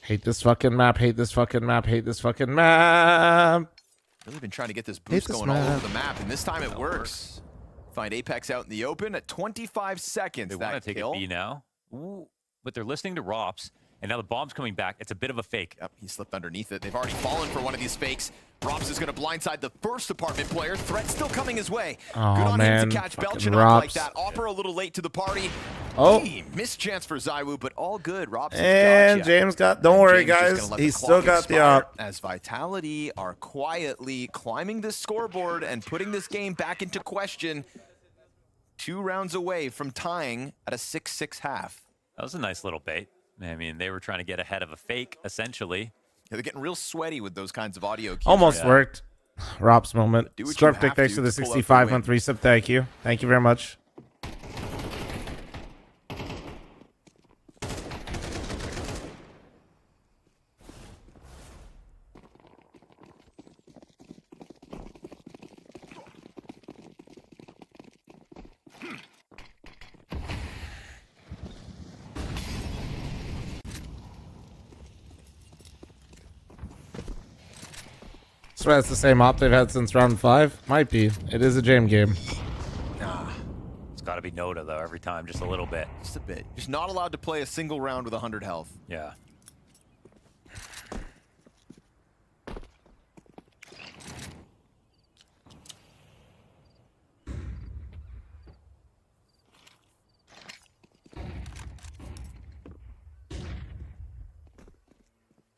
Speaker 1: Hate this fucking map. Hate this fucking map. Hate this fucking map.
Speaker 5: Really been trying to get this
Speaker 1: Hate
Speaker 5: boost
Speaker 1: this
Speaker 5: going all
Speaker 1: map.
Speaker 5: over the map, and this time it works. Find Apex out in the open at 25 seconds.
Speaker 8: They
Speaker 5: that
Speaker 8: want to take
Speaker 5: kill.
Speaker 8: a B now. Ooh, but they're listening to Rops, and now the bomb's coming back. It's a bit of a fake.
Speaker 5: Yep, he slipped underneath it. They've already fallen for one of these fakes. Rops is going to blindside the first apartment player. Threat still coming his way.
Speaker 1: Oh,
Speaker 5: Good on
Speaker 1: man.
Speaker 5: him to catch
Speaker 1: Fucking
Speaker 5: Belchinok like
Speaker 1: Rops.
Speaker 5: that. Opera a little late to the party.
Speaker 1: Oh.
Speaker 5: Missed chance for ZywOo, but all good. Rops has
Speaker 1: And
Speaker 5: gotcha.
Speaker 1: James got. Don't worry,
Speaker 5: James just
Speaker 1: guys.
Speaker 5: gonna let
Speaker 1: He's
Speaker 5: the
Speaker 1: still
Speaker 5: clock
Speaker 1: got the
Speaker 5: expire
Speaker 1: op.
Speaker 5: as Vitality are quietly climbing this scoreboard and putting this game back into question. 2 rounds away from tying at a 6-6 half.
Speaker 8: That was a nice little bait. I mean, they were trying to get ahead of a fake, essentially.
Speaker 5: Yeah, they're getting real sweaty with those kinds of audio cues.
Speaker 1: Almost
Speaker 5: right now.
Speaker 1: worked. Rob's moment.
Speaker 5: Do what you
Speaker 1: Scorpic,
Speaker 5: have
Speaker 1: thanks
Speaker 5: to
Speaker 1: for the
Speaker 5: to pull out the
Speaker 1: 65
Speaker 5: win.
Speaker 1: month resub. Thank you. Thank you very much. So that's the same op they've had since round 5? Might be. It is a jam game.
Speaker 8: It's got to be Noda, though, every time, just a little bit.
Speaker 5: Just a bit. Just not allowed to play a single round with 100 health.
Speaker 8: Yeah.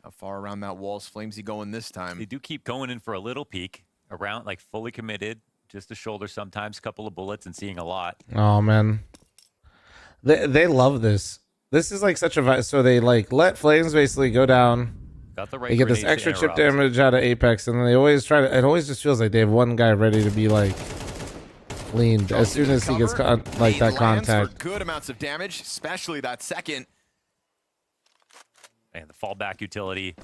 Speaker 5: How far around that wall's Flamesy going this time?
Speaker 8: They do keep going in for a little peek around, like fully committed, just a shoulder sometimes, couple of bullets, and seeing a lot.
Speaker 1: Oh man, they love this. This is like such a vibe. So they like let Flames basically go down.
Speaker 8: Got the right
Speaker 1: They get this
Speaker 8: grenades to
Speaker 1: extra chip
Speaker 8: interrupt.
Speaker 1: damage out of Apex, and then they always try to. It always just feels like they have one guy ready to be like leaned as soon as he gets like that contact.
Speaker 5: For good amounts of damage, especially that second.
Speaker 8: And the fallback utility.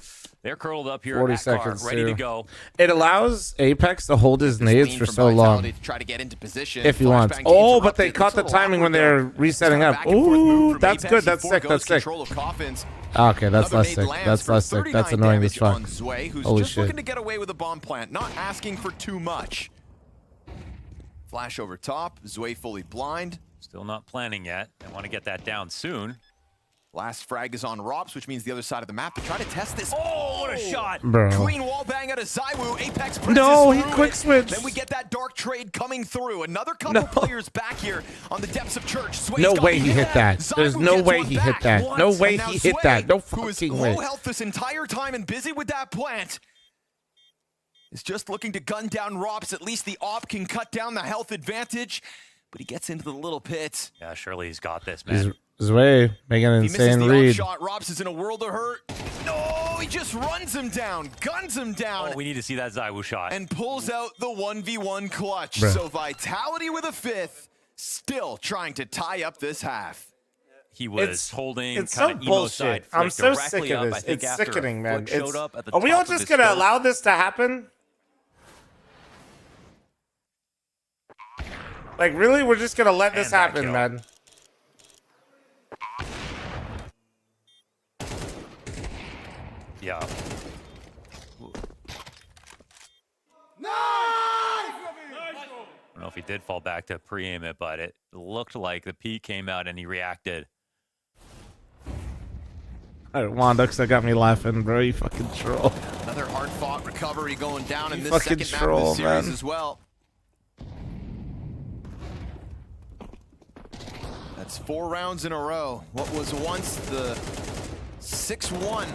Speaker 8: They're curled up here
Speaker 1: 40
Speaker 8: at car,
Speaker 1: seconds
Speaker 8: ready
Speaker 1: too.
Speaker 8: to go.
Speaker 1: It allows Apex to hold his nades for so long.
Speaker 5: To try to get into position.
Speaker 1: If he wants. Oh, but they caught the timing when they're resetting up. Ooh, that's good. That's sick. That's sick. Okay, that's less sick. That's less sick. That's annoying as fuck.
Speaker 5: Zwei, who's
Speaker 1: Holy
Speaker 5: just
Speaker 1: shit.
Speaker 5: looking to get away with a bomb plant, not asking for too much. Flash over top. Zwei fully blind.
Speaker 8: Still not planning yet. They want to get that down soon.
Speaker 5: Last frag is on Rops, which means the other side of the map to try to test this.
Speaker 8: Oh, what a shot!
Speaker 1: Bro.
Speaker 5: Clean wall bang out of Zywoo. Apex presses
Speaker 1: No, he
Speaker 5: through
Speaker 1: quick
Speaker 5: it.
Speaker 1: switched.
Speaker 5: Then we get that dark trade coming through. Another couple players back here on the depths of Church. Zwei's
Speaker 1: No
Speaker 5: got
Speaker 1: way
Speaker 5: to
Speaker 1: he hit that. There's
Speaker 5: Zywoo
Speaker 1: no
Speaker 5: gets
Speaker 1: way
Speaker 5: one
Speaker 1: he
Speaker 5: back.
Speaker 1: hit that. No
Speaker 5: Once,
Speaker 1: way
Speaker 5: and now
Speaker 1: he hit
Speaker 5: Zwei,
Speaker 1: that. No
Speaker 5: who is
Speaker 1: fucking
Speaker 5: low
Speaker 1: way.
Speaker 5: health this entire time and busy with that plant, is just looking to gun down Rops. At least the op can cut down the health advantage, but he gets into the little pit.
Speaker 8: Yeah, surely he's got this, man.
Speaker 1: Zwei making an
Speaker 5: If he misses
Speaker 1: insane
Speaker 5: the
Speaker 1: read.
Speaker 5: shot, Rops is in a world of hurt. No, he just runs him down, guns him down.
Speaker 8: Oh, we need to see that Zywoo shot.
Speaker 5: And pulls out the 1v1 clutch.
Speaker 1: Bruh.
Speaker 5: So Vitality with a fifth, still trying to tie up this half.
Speaker 8: He was holding
Speaker 1: It's so
Speaker 8: kind of emo
Speaker 1: bullshit.
Speaker 8: side
Speaker 1: I'm
Speaker 8: flick
Speaker 1: so
Speaker 8: directly
Speaker 1: sick of
Speaker 8: up. I
Speaker 1: this.
Speaker 8: think
Speaker 1: It's
Speaker 8: after a
Speaker 1: sickening, man.
Speaker 8: flick showed
Speaker 1: It's,
Speaker 8: up at the
Speaker 1: are we
Speaker 8: top
Speaker 1: all
Speaker 8: of
Speaker 1: just
Speaker 8: his
Speaker 1: gonna
Speaker 8: scope.
Speaker 1: allow this to happen? Like, really? We're just gonna let this
Speaker 8: And that
Speaker 1: happen,
Speaker 8: kill.
Speaker 1: man.
Speaker 8: Yeah. I don't know if he did fall back to pre-aim it, but it looked like the P came out and he reacted.
Speaker 1: Wandux, that got me laughing, bro. You fucking troll.
Speaker 5: Another hard-fought recovery going down in
Speaker 1: You
Speaker 5: this
Speaker 1: fucking
Speaker 5: second
Speaker 1: troll,
Speaker 5: map of the series
Speaker 1: man.
Speaker 5: as well. That's 4 rounds in a row. What was once the 6-1.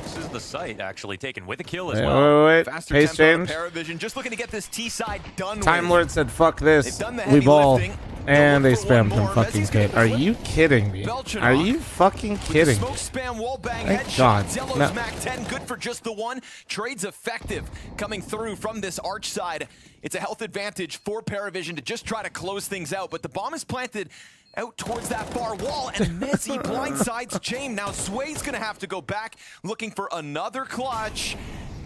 Speaker 8: This is the site actually taken with a kill as
Speaker 1: Wait,
Speaker 8: well.
Speaker 1: wait.
Speaker 5: Faster
Speaker 1: Pace
Speaker 5: tempo,
Speaker 1: change.
Speaker 5: Paravision, just looking to get this T side done
Speaker 1: Time
Speaker 5: with.
Speaker 1: Lord said, fuck this.
Speaker 5: They've done the
Speaker 1: We
Speaker 5: heavy
Speaker 1: ball.
Speaker 5: lifting.
Speaker 1: And they
Speaker 5: They'll look for one
Speaker 1: spammed him
Speaker 5: more.
Speaker 1: fucking
Speaker 5: Mezzi's gonna
Speaker 1: pit. Are
Speaker 5: flip.
Speaker 1: you kidding me?
Speaker 5: Belching
Speaker 1: Are
Speaker 5: off.
Speaker 1: you fucking kidding me?
Speaker 5: Smoke spam wall bang
Speaker 1: Thank
Speaker 5: headshot.
Speaker 1: God.
Speaker 5: Zello's
Speaker 1: No.
Speaker 5: Mac 10, good for just the one. Trade's effective coming through from this arch side. It's a health advantage for Paravision to just try to close things out, but the bomb is planted out towards that far wall, and Mezzi blindsides James. Now Zwei's gonna have to go back looking for another clutch.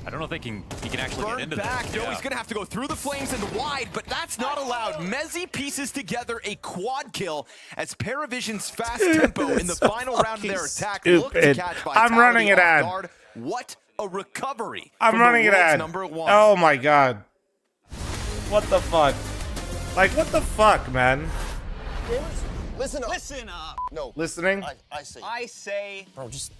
Speaker 8: I don't know if he can actually get
Speaker 5: Burn
Speaker 8: into
Speaker 5: back.
Speaker 8: this.
Speaker 5: No,
Speaker 8: Yeah.
Speaker 5: he's going to have to go through the flames and wide, but that's not allowed. Mezzi pieces together a quad kill as Paravision's fast tempo in the final round of their attack looked to
Speaker 1: stupid.
Speaker 5: catch
Speaker 1: I'm running
Speaker 5: Vitality
Speaker 1: it
Speaker 5: off
Speaker 1: ad.
Speaker 5: guard. What a recovery.
Speaker 1: I'm
Speaker 5: from the
Speaker 1: running it
Speaker 5: world's
Speaker 1: ad.
Speaker 5: number 1.
Speaker 1: Oh my god. What the fuck? Like, what the fuck, man?
Speaker 2: Listen up. Listen up. No.
Speaker 1: Listening?
Speaker 2: I say. Bro, just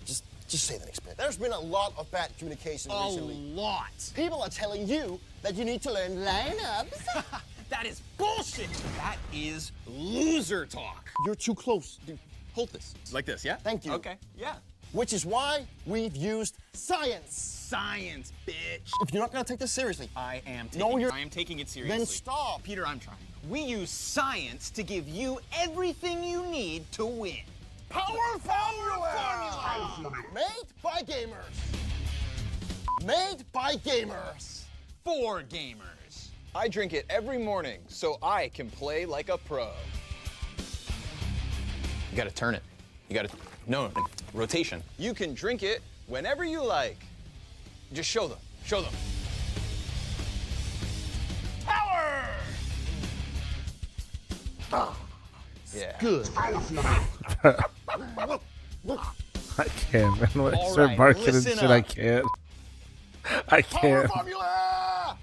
Speaker 2: say the next bit. There's been a lot of bad communication recently. A lot. People are telling you that you need to learn lineups. That is bullshit. That is loser talk. You're too close. Dude, hold this.
Speaker 5: Like this, yeah?
Speaker 2: Thank you.
Speaker 5: Okay, yeah.
Speaker 2: Which is why we've used science.
Speaker 5: Science, bitch.
Speaker 2: If you're not gonna take this seriously,
Speaker 5: I am taking it seriously.
Speaker 2: then stop.
Speaker 5: Peter, I'm trying. We use science to give you everything you need to win.
Speaker 2: Power formula. Made by gamers. Made by gamers.
Speaker 7: for gamers. I drink it every morning so I can play like a pro. You gotta turn it. You gotta, no, rotation. You can drink it whenever you like. Just show them, show them. Power! Oh, yeah.
Speaker 2: Good.
Speaker 1: I can't, man. When I start barking and shit, I can't. I
Speaker 7: Power
Speaker 1: can't.
Speaker 7: formula!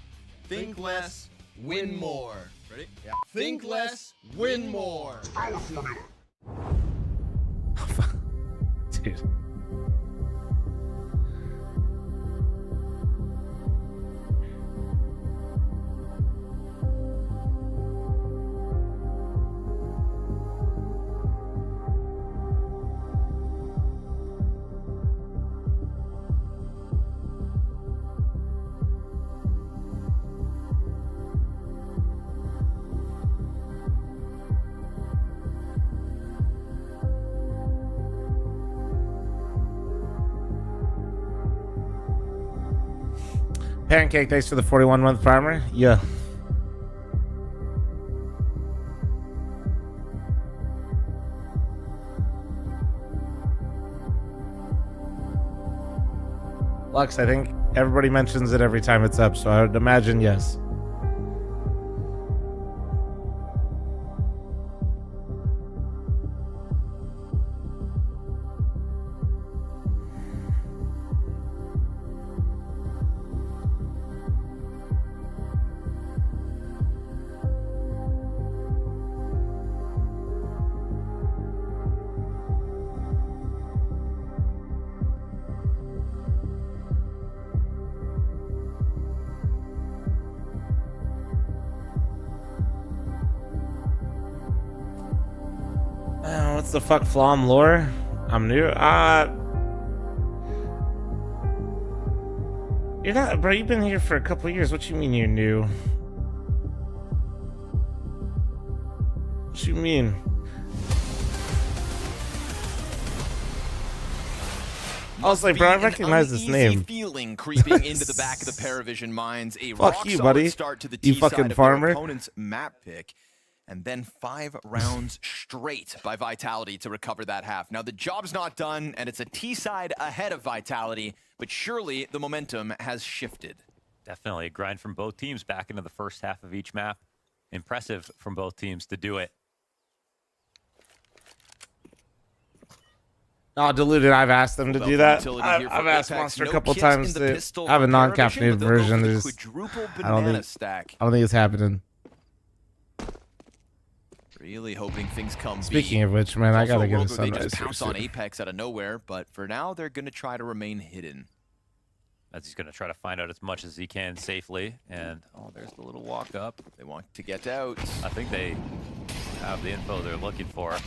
Speaker 7: Think less, win more. Ready? Yeah. Think less, win more. Power formula.
Speaker 1: Dude. Pancake, thanks for the 41-month primer. Yeah. Lux, I think everybody mentions it every time it's up, so I would imagine yes. What's the fuck fl0m lore? I'm new. You're not, bro. You've been here for a couple years. What you mean you're new? What you mean? I was like, bro, I recognize this name.
Speaker 5: Feeling creeping into the back of the Paravision minds. A
Speaker 1: Fuck you, buddy.
Speaker 5: Start to the
Speaker 1: You
Speaker 5: T
Speaker 1: fucking
Speaker 5: side of
Speaker 1: farmer.
Speaker 5: their opponent's map pick. And then 5 rounds straight by Vitality to recover that half. Now, the job's not done, and it's a T-side ahead of Vitality, but surely the momentum has shifted.
Speaker 8: Definitely a grind from both teams back into the first half of each map. Impressive from both teams to do it.
Speaker 1: Oh, Diluted, I've asked them to do that. I've asked Monster a couple times to have a non-caffeinated version. I don't think it's happening.
Speaker 5: Really hoping things come.
Speaker 1: Speaking of which, man, I gotta get a sunrise.
Speaker 5: They just pounce on Apex out of nowhere, but for now they're gonna try to remain hidden.
Speaker 8: As he's gonna try to find out as much as he can safely. And oh, there's the little walk up.
Speaker 5: They want to get out.
Speaker 8: I think they have the info they're looking for.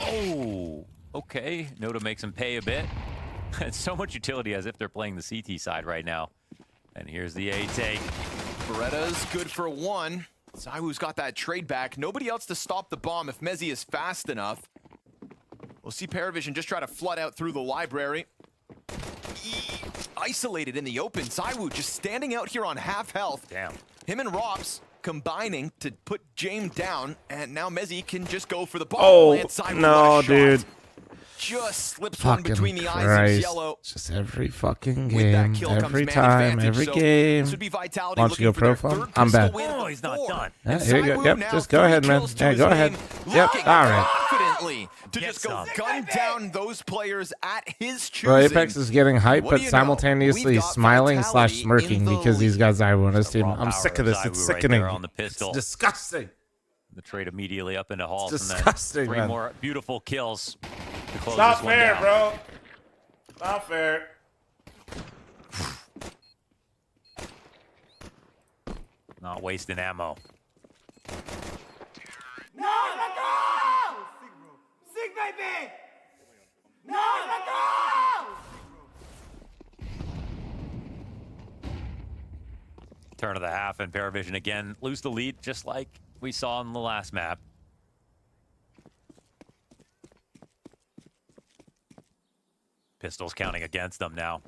Speaker 8: Oh, okay. Noda makes him pay a bit. It's so much utility as if they're playing the CT side right now. And here's the A take.
Speaker 5: Beretta's good for 1. Zywoo's got that trade back. Nobody else to stop the bomb if Mezzi is fast enough. We'll see Paravision just try to flood out through the library. Isolated in the open. Zywoo just standing out here on half health.
Speaker 8: Damn.
Speaker 5: Him and Rops combining to put James down, and now Mezzi can just go for the bomb.
Speaker 1: Oh, no, dude.
Speaker 5: Just slips
Speaker 1: Fucking
Speaker 5: one between the eyes
Speaker 1: Christ.
Speaker 5: of Yellow.
Speaker 1: Just every fucking game, every time, every game. Why don't you go profile? I'm bad.
Speaker 8: Oh, he's not done.
Speaker 1: Yeah, here you go. Yep, just go ahead, man. Yeah, go ahead. Yep, all right.
Speaker 5: Confidently to just go gun down those players at his choosing.
Speaker 1: Bro, Apex is getting hype, but simultaneously smiling / smirking because he's got Zywoo on his team. I'm sick of this. It's sickening.
Speaker 8: Right on the pistol.
Speaker 1: It's disgusting.
Speaker 8: The trade immediately up into Hall.
Speaker 1: It's disgusting,
Speaker 8: and then 3
Speaker 1: man.
Speaker 8: more beautiful kills to close
Speaker 1: Not
Speaker 8: this one
Speaker 1: fair,
Speaker 8: down.
Speaker 1: bro. Not fair.
Speaker 8: Not wasting ammo.
Speaker 6: No, let go! Sig, baby! No, let go!
Speaker 8: Turn of the half, and Paravision again lose the lead, just like we saw in the last map. Pistols counting against them now.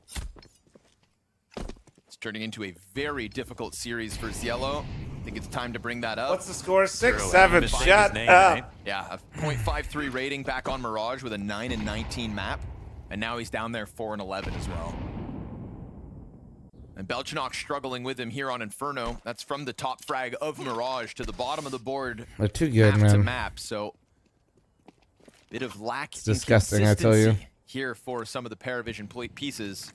Speaker 8: It's
Speaker 5: turning into a very difficult series for Cielo. I think it's time to bring that up.
Speaker 1: What's the score? 6-7. Shut up.
Speaker 5: Yeah, a .53 rating back on Mirage with a 9-19 map. And now he's down there 4-11 as well. And Belchinok struggling with him here on Inferno. That's from the top frag of Mirage to the bottom of the board.
Speaker 1: They're too good,
Speaker 5: map to
Speaker 1: man.
Speaker 5: map. So, bit of lack
Speaker 1: It's disgusting, I tell you.
Speaker 5: here for some of the Paravision pieces.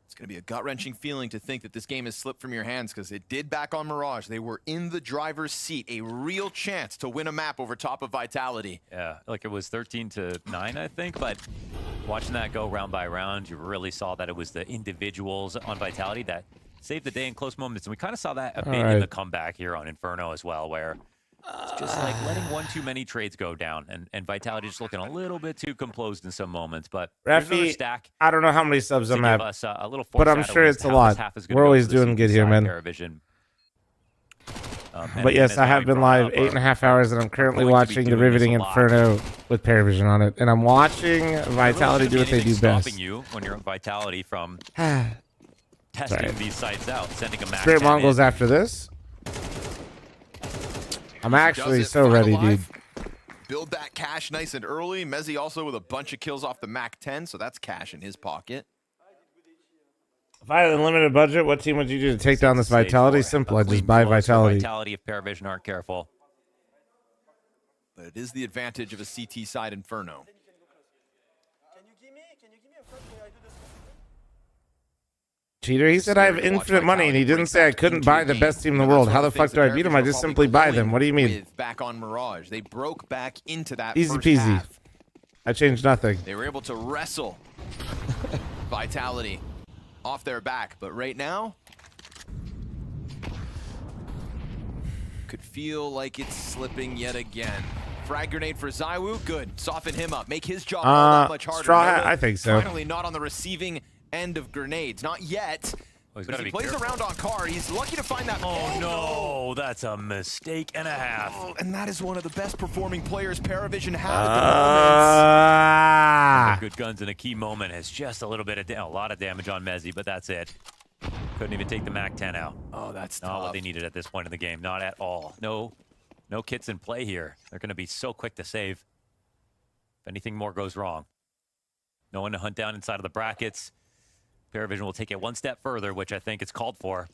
Speaker 5: It's going to be a gut-wrenching feeling to think that this game has slipped from your hands, because it did back on Mirage. They were in the driver's seat, a real chance to win a map over top of Vitality.
Speaker 8: Yeah, like it was 13-9, I think, but watching that go round by round, you really saw that it was the individuals on Vitality that saved the day in close moments. And we kind of saw that a bit in the comeback here on Inferno as well, where it's just like letting one too many trades go down, and Vitality just looking a little bit too composed in some moments. But
Speaker 1: Rafi,
Speaker 8: stack
Speaker 1: I don't know how many subs I'm at,
Speaker 8: a little
Speaker 1: but I'm sure it's a lot. We're always doing good here, man. But yes, I have been live 8.5 hours, and I'm currently watching the Riveting Inferno with Paravision on it. And I'm watching Vitality do what they do best.
Speaker 8: Stopping you when you're on Vitality from testing these sites out, sending a max.
Speaker 1: Spirit Mongols after this. I'm actually so ready, dude.
Speaker 5: Build that cash nice and early. Mezzi also with a bunch of kills off the Mac 10, so that's cash in his pocket.
Speaker 1: If I had a limited budget, what team would you do to take down this Vitality? Simple, I just buy Vitality.
Speaker 8: Vitality if Paravision aren't careful.
Speaker 5: But it is the advantage of a CT side Inferno.
Speaker 1: Cheater, he said I have infinite money, and he didn't say I couldn't buy the best team in the world. How the fuck do I beat him? I just simply buy them. What do you mean?
Speaker 5: Back on Mirage, they broke back into that
Speaker 1: Easy
Speaker 5: first
Speaker 1: peasy.
Speaker 5: half.
Speaker 1: I changed nothing.
Speaker 5: They were able to wrestle Vitality off their back, but right now could feel like it's slipping yet again. Frag grenade for Zywoo, good. Soften him up, make his job all that much harder.
Speaker 1: Straw Hat, I think so.
Speaker 5: Finally not on the receiving end of grenades, not yet. But as he plays around on car, he's lucky to find that.
Speaker 8: Oh no, that's a mistake and a half.
Speaker 5: Oh, and that is one of the best performing players Paravision have at the moment.
Speaker 8: Good guns in a key moment has just a little bit of a lot of damage on Mezzi, but that's it. Couldn't even take the Mac 10 out.
Speaker 5: Oh, that's
Speaker 8: not
Speaker 5: tough.
Speaker 8: what they needed at this point in the game. Not at all. No kits in play here. They're going to be so quick to save. If anything more goes wrong, no one to hunt down inside of the brackets. Paravision will take it one step further, which I think it's called for.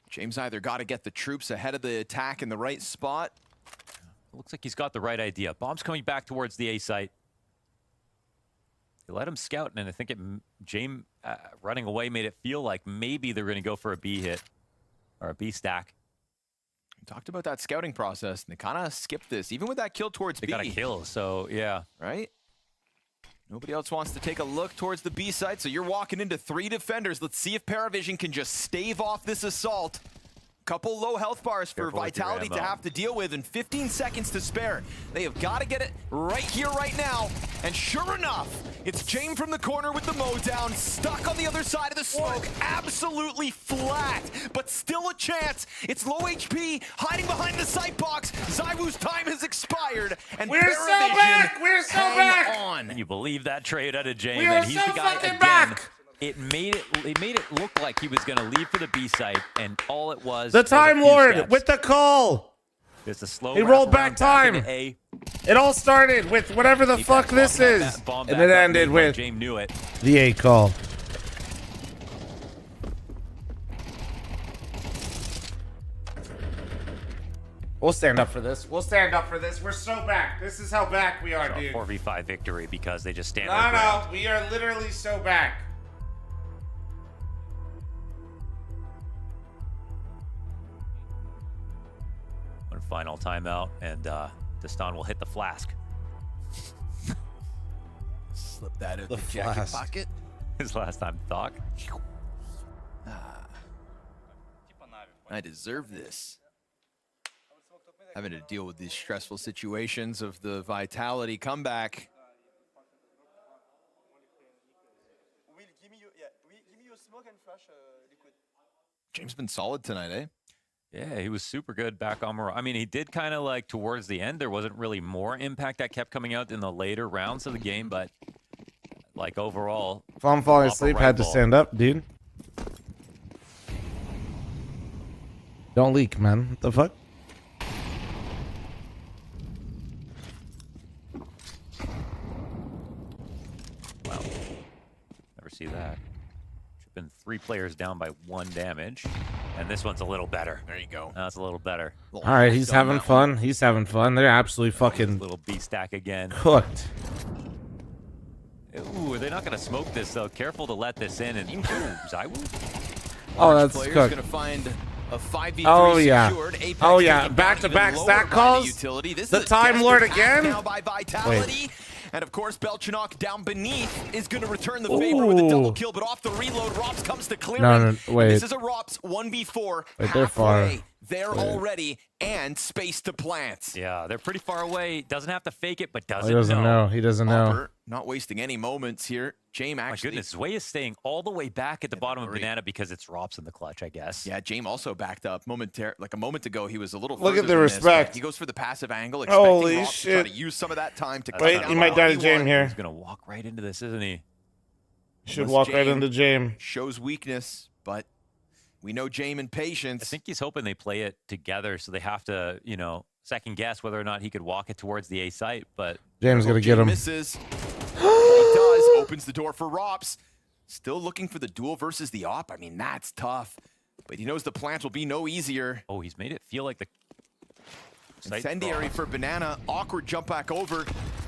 Speaker 5: James either got to get the troops ahead of the attack in the right spot.
Speaker 8: It looks like he's got the right idea. Bomb's coming back towards the A site. He let him scout, and I think James running away made it feel like maybe they're going to go for a B hit or a B stack.
Speaker 5: We talked about that scouting process, and they kind of skipped this, even with that kill towards B.
Speaker 8: They got a kill, so yeah.
Speaker 5: Right? Nobody else wants to take a look towards the B site, so you're walking into 3 defenders. Let's see if Paravision can just stave off this assault. Couple low health bars for Vitality to have to deal with, and 15 seconds to spare. They have got to get it right here, right now. And sure enough, it's James from the corner with the mow down, stuck on the other side of the smoke, absolutely flat, but still a chance. It's low HP, hiding behind the sight box. Zywoo's time has expired, and
Speaker 1: We're so back! We're so back!
Speaker 5: On.
Speaker 8: Can you believe that trade out of James?
Speaker 1: We are
Speaker 8: And he's
Speaker 1: so
Speaker 8: the guy
Speaker 1: fucking
Speaker 8: again.
Speaker 1: back!
Speaker 8: It made it look like he was going to leave for the B site, and all it was
Speaker 1: The
Speaker 8: was a
Speaker 1: Time
Speaker 8: few
Speaker 1: Lord
Speaker 8: steps.
Speaker 1: with the call.
Speaker 8: Just a slow
Speaker 1: He rolled
Speaker 8: wraparound
Speaker 1: back time.
Speaker 8: into A.
Speaker 1: It all started with whatever the fuck this is,
Speaker 8: bomb
Speaker 1: and
Speaker 8: back
Speaker 1: it
Speaker 8: up,
Speaker 1: ended
Speaker 8: made
Speaker 1: with
Speaker 8: James knew it.
Speaker 1: the A call. We'll stand up for this. We'll stand up for this. We're so back. This is how back we are,
Speaker 8: So
Speaker 1: dude.
Speaker 8: 4v5 victory because they just stand
Speaker 1: No,
Speaker 8: their ground.
Speaker 1: no, we are literally so back.
Speaker 8: One final timeout, and Destan will hit the flask.
Speaker 5: Slip that in the jacket
Speaker 1: flask.
Speaker 5: pocket.
Speaker 8: His last time thought.
Speaker 5: I deserve this. Having to deal with these stressful situations of the Vitality comeback. James been solid tonight, eh?
Speaker 8: Yeah, he was super good back on Morocco. I mean, he did kind of like towards the end, there wasn't really more impact that kept coming out in the later rounds of the game, but like overall.
Speaker 1: If I'm falling asleep, had to stand up, dude. Don't leak, man. What the fuck?
Speaker 8: Wow. Never see that. Should have been 3 players down by 1 damage. And this one's a little better.
Speaker 5: There you go.
Speaker 8: That's a little better.
Speaker 1: All right, he's having fun. He's having fun. They're absolutely fucking
Speaker 8: little B stack again.
Speaker 1: Cooked.
Speaker 8: Ooh, they're not going to smoke this, though. Careful to let this in. And ooh, Zywu.
Speaker 1: Oh, that's
Speaker 5: player's
Speaker 1: cooked.
Speaker 5: gonna find a 5v3
Speaker 1: Oh yeah.
Speaker 5: secured. Apex
Speaker 1: Oh yeah.
Speaker 5: taking
Speaker 1: Back-to-back
Speaker 5: down
Speaker 1: stack
Speaker 5: even lower by
Speaker 1: calls.
Speaker 5: utility. This
Speaker 1: The
Speaker 5: is a
Speaker 1: Time
Speaker 5: desperate
Speaker 1: Lord
Speaker 5: pass
Speaker 1: again.
Speaker 5: now by Vitality.
Speaker 1: Wait.
Speaker 5: And of course, Belchanok down beneath is going to return the favor with a double kill, but off the reload, Rops comes to clear.
Speaker 1: No, wait.
Speaker 5: This is a Rops 1v4.
Speaker 1: Wait, they're far.
Speaker 5: They're already, and space to plant.
Speaker 8: Yeah, they're pretty far away. Doesn't have to fake it, but
Speaker 1: Oh,
Speaker 8: doesn't
Speaker 1: he doesn't know. He doesn't know.
Speaker 5: Hopper not wasting any moments here. Jame actually.
Speaker 8: My goodness, Zway is staying all the way back at the bottom of Banana because it's Rops in the clutch, I guess.
Speaker 5: Yeah, Jame also backed up like a moment ago. He was a little.
Speaker 1: Look at
Speaker 5: further
Speaker 1: the
Speaker 5: than this,
Speaker 1: respect.
Speaker 5: but he goes for the passive angle, expecting
Speaker 1: Holy
Speaker 5: Rops to try
Speaker 1: shit.
Speaker 5: to use some of that time to.
Speaker 1: Wait,
Speaker 5: cut
Speaker 1: he
Speaker 5: down
Speaker 1: might
Speaker 5: on
Speaker 1: die to
Speaker 5: 1v1.
Speaker 1: Jame here.
Speaker 8: He's gonna walk right into this, isn't he?
Speaker 1: Should walk right into Jame.
Speaker 5: Shows weakness, but we know Jame and patience.
Speaker 8: I think he's hoping they play it together, so they have to, you know, second guess whether or not he could walk it towards the A site. But
Speaker 1: James gonna get him.
Speaker 5: Misses. He does. Opens the door for Rops. Still looking for the duel versus the op. I mean, that's tough. But he knows the plant will be no easier.
Speaker 8: Oh, he's made it feel like the
Speaker 5: Incendiary for Banana. Awkward jump back over.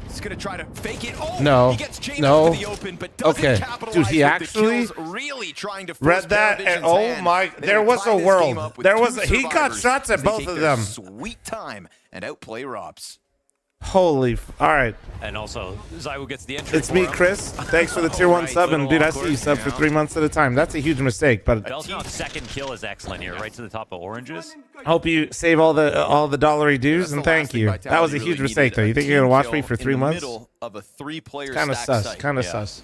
Speaker 5: He's gonna try to fake it. Oh,
Speaker 1: No.
Speaker 5: he gets James
Speaker 1: No.
Speaker 5: into the open, but doesn't
Speaker 1: Okay.
Speaker 5: capitalize
Speaker 1: Dude, he
Speaker 5: with
Speaker 1: actually
Speaker 5: the kills. Really trying to force
Speaker 1: read that, and
Speaker 5: Paravision's
Speaker 1: oh
Speaker 5: hand.
Speaker 1: my,
Speaker 5: They
Speaker 1: there
Speaker 5: would
Speaker 1: was
Speaker 5: tie
Speaker 1: a
Speaker 5: this game
Speaker 1: world.
Speaker 5: up with
Speaker 1: There
Speaker 5: two
Speaker 1: was he got
Speaker 5: survivors
Speaker 1: shots at
Speaker 5: as they
Speaker 1: both
Speaker 5: take
Speaker 1: of
Speaker 5: their
Speaker 1: them.
Speaker 5: Sweet time and outplay Rops.
Speaker 1: Holy, all right.
Speaker 8: And also, Zywu gets the entry.
Speaker 1: It's me, Chris. Thanks for the tier 1 sub, and dude, I see you sub for 3 months at a time. That's a huge mistake, but
Speaker 8: Belchanok's second kill is excellent here, right to the top of oranges.
Speaker 1: hope you save all the dollary dues, and thank you. That was a huge mistake, though. You think you're gonna watch me for 3 months?
Speaker 5: Of a 3-player
Speaker 1: Kind of
Speaker 5: stack
Speaker 1: sus.
Speaker 5: site.
Speaker 1: Kind of
Speaker 8: Yeah.
Speaker 1: sus.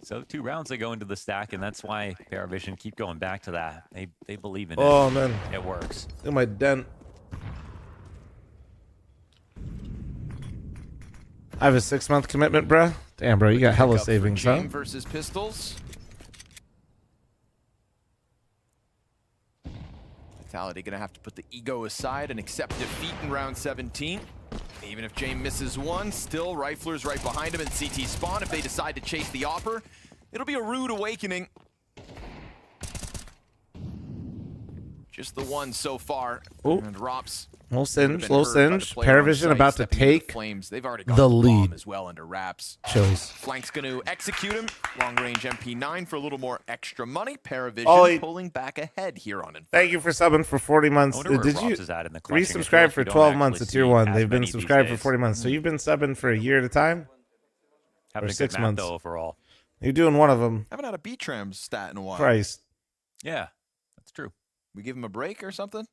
Speaker 8: So 2 rounds they go into the stack, and that's why Paravision keep going back to that. They believe in it.
Speaker 1: Oh man,
Speaker 8: It works.
Speaker 1: look at my dent. I have a 6-month commitment, bruh. Damn, bro, you got hella
Speaker 5: Pick up for
Speaker 1: savings, huh?
Speaker 5: Jame versus Pistols. Vitality gonna have to put the ego aside and accept defeat in round 17. Even if Jame misses one, still Riflers right behind him in CT spawn. If they decide to chase the Opper, it'll be a rude awakening. Just the one so far.
Speaker 1: Ooh.
Speaker 5: And Rops.
Speaker 1: Little singe,
Speaker 5: been
Speaker 1: little
Speaker 5: heard by the
Speaker 1: singe.
Speaker 5: player on
Speaker 1: Paravision
Speaker 5: site,
Speaker 1: about to
Speaker 5: stepping into
Speaker 1: take
Speaker 5: flames. They've already got
Speaker 1: the
Speaker 5: bomb
Speaker 1: lead.
Speaker 5: as well under wraps.
Speaker 1: Shows.
Speaker 5: Flank's going to execute him. Long range MP9 for a little more extra money. Paravision
Speaker 1: Ollie.
Speaker 5: pulling back ahead here on Inferno.
Speaker 1: Thank you for subbing for 40 months.
Speaker 8: wonder where
Speaker 1: Did you
Speaker 8: Rops is at in the clutching. I feel
Speaker 1: resubscribe
Speaker 8: like
Speaker 1: for
Speaker 8: we don't
Speaker 1: 12 months
Speaker 8: actually
Speaker 1: at tier
Speaker 8: see
Speaker 1: 1?
Speaker 8: as
Speaker 1: They've been
Speaker 8: many these
Speaker 1: subscribed for
Speaker 8: days.
Speaker 1: 40 months. So you've been subbing for a year at a time?
Speaker 8: Having
Speaker 1: Or
Speaker 8: a
Speaker 1: 6
Speaker 8: good map,
Speaker 1: months?
Speaker 8: though, overall.
Speaker 1: You're doing one of them.
Speaker 5: Haven't had a B-Tram stat in a while.
Speaker 1: Christ.
Speaker 8: Yeah, that's true.
Speaker 5: We give him a break or something?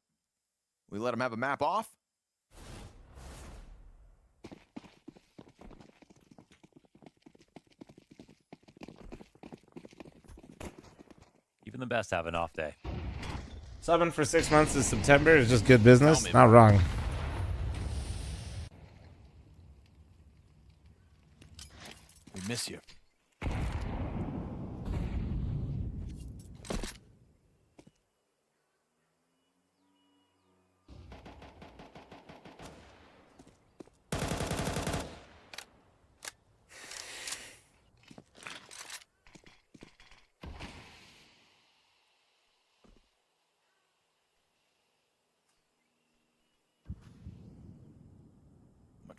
Speaker 5: We let him have a map off?
Speaker 8: Even the best have an off day.
Speaker 1: Subbing for 6 months in September is just good business. Not wrong.
Speaker 5: We miss you.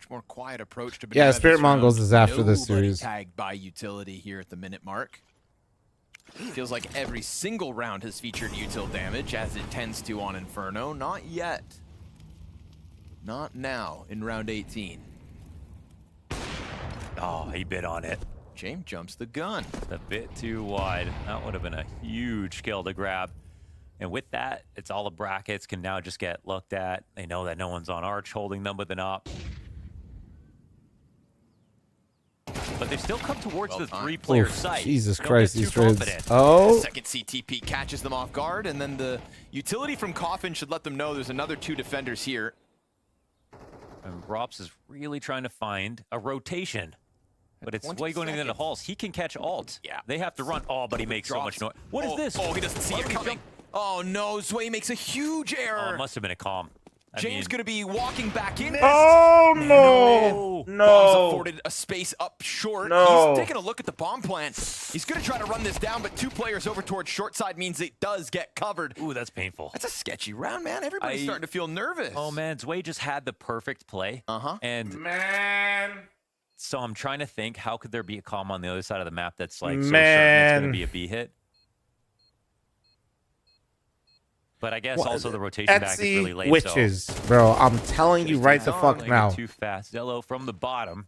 Speaker 5: More quiet approach to
Speaker 1: Yeah,
Speaker 5: Banana
Speaker 1: Spirit
Speaker 5: this round.
Speaker 1: Mongols is after this
Speaker 5: Nobody
Speaker 1: series.
Speaker 5: tagged by utility here at the minute mark. Feels like every single round has featured util damage, as it tends to on Inferno. Not yet. Not now in round 18.
Speaker 8: Oh, he bit on it.
Speaker 5: James jumps the gun.
Speaker 8: A bit too wide. That would have been a huge kill to grab. And with that, it's all the brackets can now just get looked at. They know that no one's on Arch holding them with an op. but they've still come towards the 3-player site.
Speaker 1: Jesus
Speaker 8: Don't
Speaker 1: Christ,
Speaker 8: get too
Speaker 1: these trades.
Speaker 8: confident.
Speaker 1: Oh.
Speaker 5: Second CTP catches them off guard, and then the utility from Coffin should let them know there's another 2 defenders here.
Speaker 8: And Rops is really trying to find a rotation. But it's way going into the halls. He can catch ult.
Speaker 5: Yeah.
Speaker 8: They have to run. Oh, but he makes so much noise. What is this?
Speaker 5: Oh, he doesn't see it coming. Oh, no. Zway makes a huge error.
Speaker 8: Oh, it must have been a calm.
Speaker 5: James going to be walking back in.
Speaker 1: Oh, no.
Speaker 5: Bombs
Speaker 1: No.
Speaker 5: afforded a space up short.
Speaker 1: No.
Speaker 5: He's taking a look at the bomb plant. He's going to try to run this down, but 2 players over towards short side means it does get covered.
Speaker 8: Ooh, that's painful.
Speaker 5: That's a sketchy round, man. Everybody's starting to feel nervous.
Speaker 8: Oh, man. Zway just had the perfect play. And
Speaker 1: man.
Speaker 8: So I'm trying to think, how could there be a calm on the other side of the map that's like so certain
Speaker 1: Man.
Speaker 8: it's going to be a B hit? But I guess
Speaker 1: What?
Speaker 8: also the rotation back is really late.
Speaker 1: Witches, bro. I'm telling you right the fuck
Speaker 8: Playing
Speaker 1: now.
Speaker 8: it too fast. Zello from the bottom.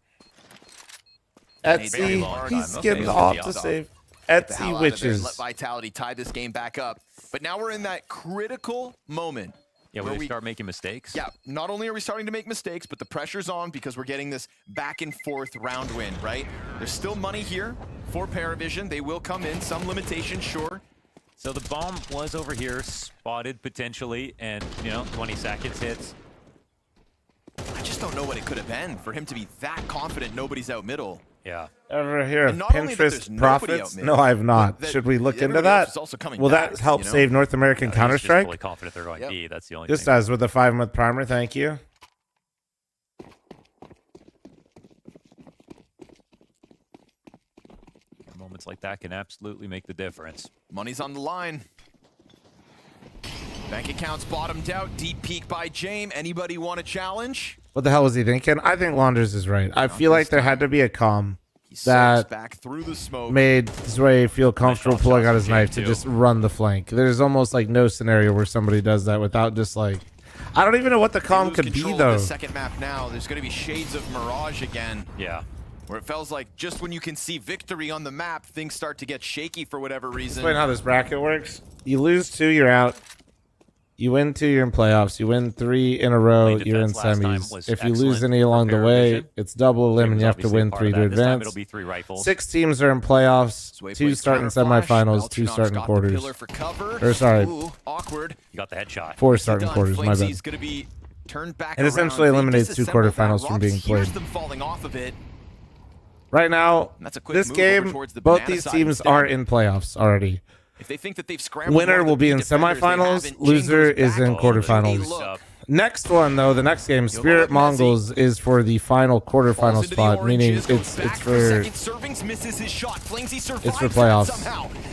Speaker 1: Etsy, he's getting off to save. Etsy witches.
Speaker 5: Let Vitality tie this game back up. But now we're in that critical moment.
Speaker 8: Yeah, where we start making mistakes.
Speaker 5: Yeah, not only are we starting to make mistakes, but the pressure's on because we're getting this back and forth round win, right? There's still money here for Paravision. They will come in, some limitations, sure.
Speaker 8: So the bomb was over here, spotted potentially, and, 20 seconds hits.
Speaker 5: I just don't know what it could have been for him to be that confident nobody's out middle.
Speaker 8: Yeah.
Speaker 1: Ever hear of
Speaker 5: And not only that there's
Speaker 1: Pinterest
Speaker 5: nobody
Speaker 1: profits?
Speaker 5: out
Speaker 1: No,
Speaker 5: mid,
Speaker 1: I've not.
Speaker 5: but
Speaker 1: Should we look into
Speaker 5: everybody else
Speaker 1: that?
Speaker 5: is also coming
Speaker 1: Will
Speaker 5: back,
Speaker 1: that help
Speaker 5: you know?
Speaker 1: save North American
Speaker 8: He's just
Speaker 1: Counter-Strike?
Speaker 8: fully confident they're going B. That's the only
Speaker 1: Just
Speaker 8: thing.
Speaker 1: as with the 5-month primer, thank you.
Speaker 8: Moments like that can absolutely make the difference.
Speaker 5: Money's on the line. Bank accounts bottomed out. Deep peek by James. Anybody want a challenge?
Speaker 1: What the hell was he thinking? I think Launders is right. I feel like there had to be a calm that
Speaker 5: back through the smoke.
Speaker 1: made Zway feel comfortable pulling out his knife to just run the flank. There's almost like no scenario where somebody does that without just like... I don't even know what the calm could be, though.
Speaker 5: The second map now, there's going to be shades of Mirage again.
Speaker 8: Yeah.
Speaker 5: Where it feels like just when you can see victory on the map, things start to get shaky for whatever reason.
Speaker 1: Explain how this bracket works. You lose 2, you're out. You win 2, you're in playoffs. You win 3 in a row, you're in semis. If you lose any along the way, it's double elim, and you have to win 3 to advance.
Speaker 8: It'll be 3 rifles.
Speaker 1: 6 teams are in playoffs. 2 start in semifinals, 2 start in quarters. Or sorry,
Speaker 5: awkward.
Speaker 8: You got the headshot.
Speaker 1: 4 start in quarters. My bad.
Speaker 5: Going to be turned back
Speaker 1: It essentially eliminates 2 quarterfinals from being played.
Speaker 5: Them falling off of it.
Speaker 1: Right now,
Speaker 5: That's a quick
Speaker 1: this
Speaker 5: move
Speaker 1: game,
Speaker 5: over towards the
Speaker 1: both
Speaker 5: banana
Speaker 1: these
Speaker 5: side
Speaker 1: teams
Speaker 5: instead.
Speaker 1: are in playoffs already.
Speaker 5: If they think that they've scrambled
Speaker 1: Winner
Speaker 5: more
Speaker 1: will
Speaker 5: than
Speaker 1: be in
Speaker 5: defenders, they
Speaker 1: semifinals.
Speaker 5: haven't.
Speaker 1: Loser
Speaker 5: James
Speaker 1: is
Speaker 5: goes
Speaker 1: in
Speaker 5: back. Oh, they
Speaker 1: quarterfinals.
Speaker 5: look.
Speaker 1: Next one, though, the next game, Spirit Mongols, is for the final quarterfinal spot, meaning it's for playoffs.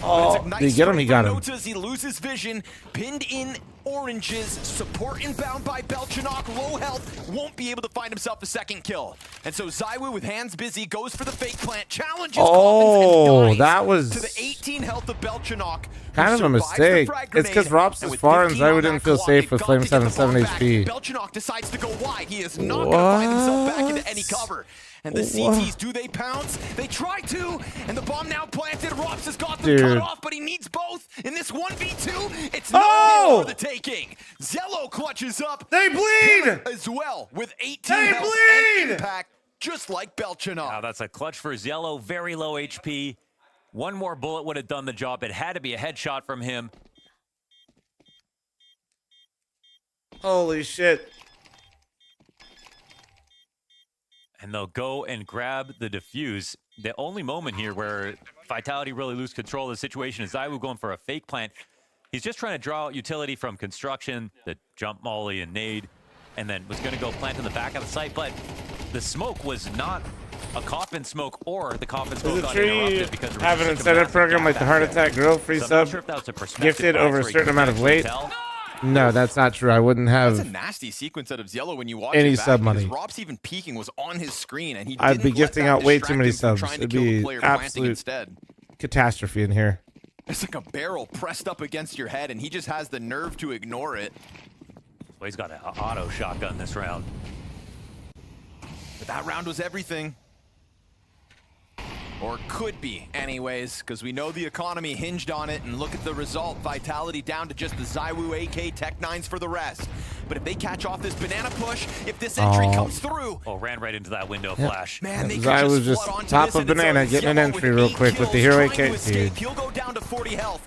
Speaker 1: Oh, did he get him? He got him.
Speaker 5: He loses vision, pinned in oranges, support inbound by Belchanok, low health, won't be able to find himself a second kill. And so Zywoo with hands busy goes for the fake plant, challenges
Speaker 1: Oh, that was
Speaker 5: to the 18 health of Belchanok.
Speaker 1: kind of a mistake. It's because Rops is far and Zywoo didn't feel safe with Flame 77 HP.
Speaker 5: Belchanok decides to go wide. He is not going to find himself back into any cover. And the CTs, do they pounce? They try to, and the bomb now planted. Rops has got them cut off, but he needs both. In this 1v2, it's not for the taking. Zello clutches up.
Speaker 1: They bleed!
Speaker 5: As well, with 18 health and impact, just like Belchanok.
Speaker 8: Wow, that's a clutch for Zello. Very low HP. One more bullet would have done the job. It had to be a headshot from him.
Speaker 1: Holy shit.
Speaker 8: And they'll go and grab the defuse. The only moment here where Vitality really lose control of the situation is Zywoo going for a fake plant. He's just trying to draw out utility from construction, the jump molly and nade, and then was going to go plant in the back of the site. But the smoke was not a coffin smoke, or the coffin smoke got interrupted because it was
Speaker 1: have an
Speaker 8: just a
Speaker 1: incentive
Speaker 8: massive
Speaker 1: program
Speaker 8: gap
Speaker 1: like the
Speaker 8: back
Speaker 1: Heart
Speaker 8: there.
Speaker 1: Attack Grill free
Speaker 8: So I'm
Speaker 1: sub
Speaker 8: not sure if that was a perspective
Speaker 1: gifted
Speaker 8: bias
Speaker 1: over a
Speaker 8: where he
Speaker 1: certain amount of
Speaker 8: couldn't
Speaker 1: weight.
Speaker 8: tell.
Speaker 1: No, that's not true. I wouldn't have
Speaker 5: That's a nasty sequence out of Zello when you watch
Speaker 1: any
Speaker 5: it back,
Speaker 1: sub
Speaker 5: because
Speaker 1: money.
Speaker 5: Rops even peeking was on his screen, and he
Speaker 1: I'd
Speaker 5: didn't
Speaker 1: be
Speaker 5: let
Speaker 1: gifting
Speaker 5: that
Speaker 1: out way too
Speaker 5: distract
Speaker 1: many
Speaker 5: him from
Speaker 1: subs.
Speaker 5: trying to
Speaker 1: It'd
Speaker 5: kill the
Speaker 1: be
Speaker 5: player planting
Speaker 1: absolute
Speaker 5: instead.
Speaker 1: catastrophe in here.
Speaker 5: It's like a barrel pressed up against your head, and he just has the nerve to ignore it.
Speaker 8: Well, he's got an auto shotgun this round.
Speaker 5: But that round was everything. Or could be, anyways, because we know the economy hinged on it, and look at the result. Vitality down to just the Zywoo AK Tech 9s for the rest. But if they catch off this banana push, if this entry comes through...
Speaker 8: Oh, ran right into that window flash.
Speaker 5: Man, they
Speaker 1: I was just top of banana getting an entry real quick with the hero AK. Dude.
Speaker 5: He'll go down to 40 health.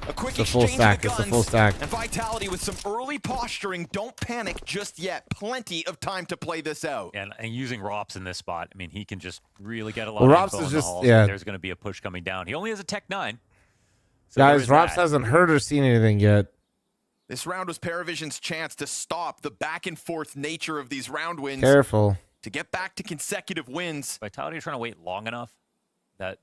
Speaker 5: A quick
Speaker 1: It's a full stack. It's a full stack.
Speaker 5: And Vitality with some early posturing. Don't panic just yet. Plenty of time to play this out.
Speaker 8: And using Rops in this spot, I mean, he can just really get a lot
Speaker 1: Well,
Speaker 8: of
Speaker 1: Rops
Speaker 8: info
Speaker 1: is
Speaker 8: in the
Speaker 1: just-
Speaker 8: halls.
Speaker 1: yeah.
Speaker 8: There's going to be a push coming down. He only has a Tech 9. So
Speaker 1: Guys,
Speaker 8: there is
Speaker 1: Rops
Speaker 8: that.
Speaker 1: hasn't heard or seen anything yet.
Speaker 5: This round was Paravision's chance to stop the back and forth nature of these round wins.
Speaker 1: Careful.
Speaker 5: To get back to consecutive wins.
Speaker 8: Vitality are trying to wait long enough that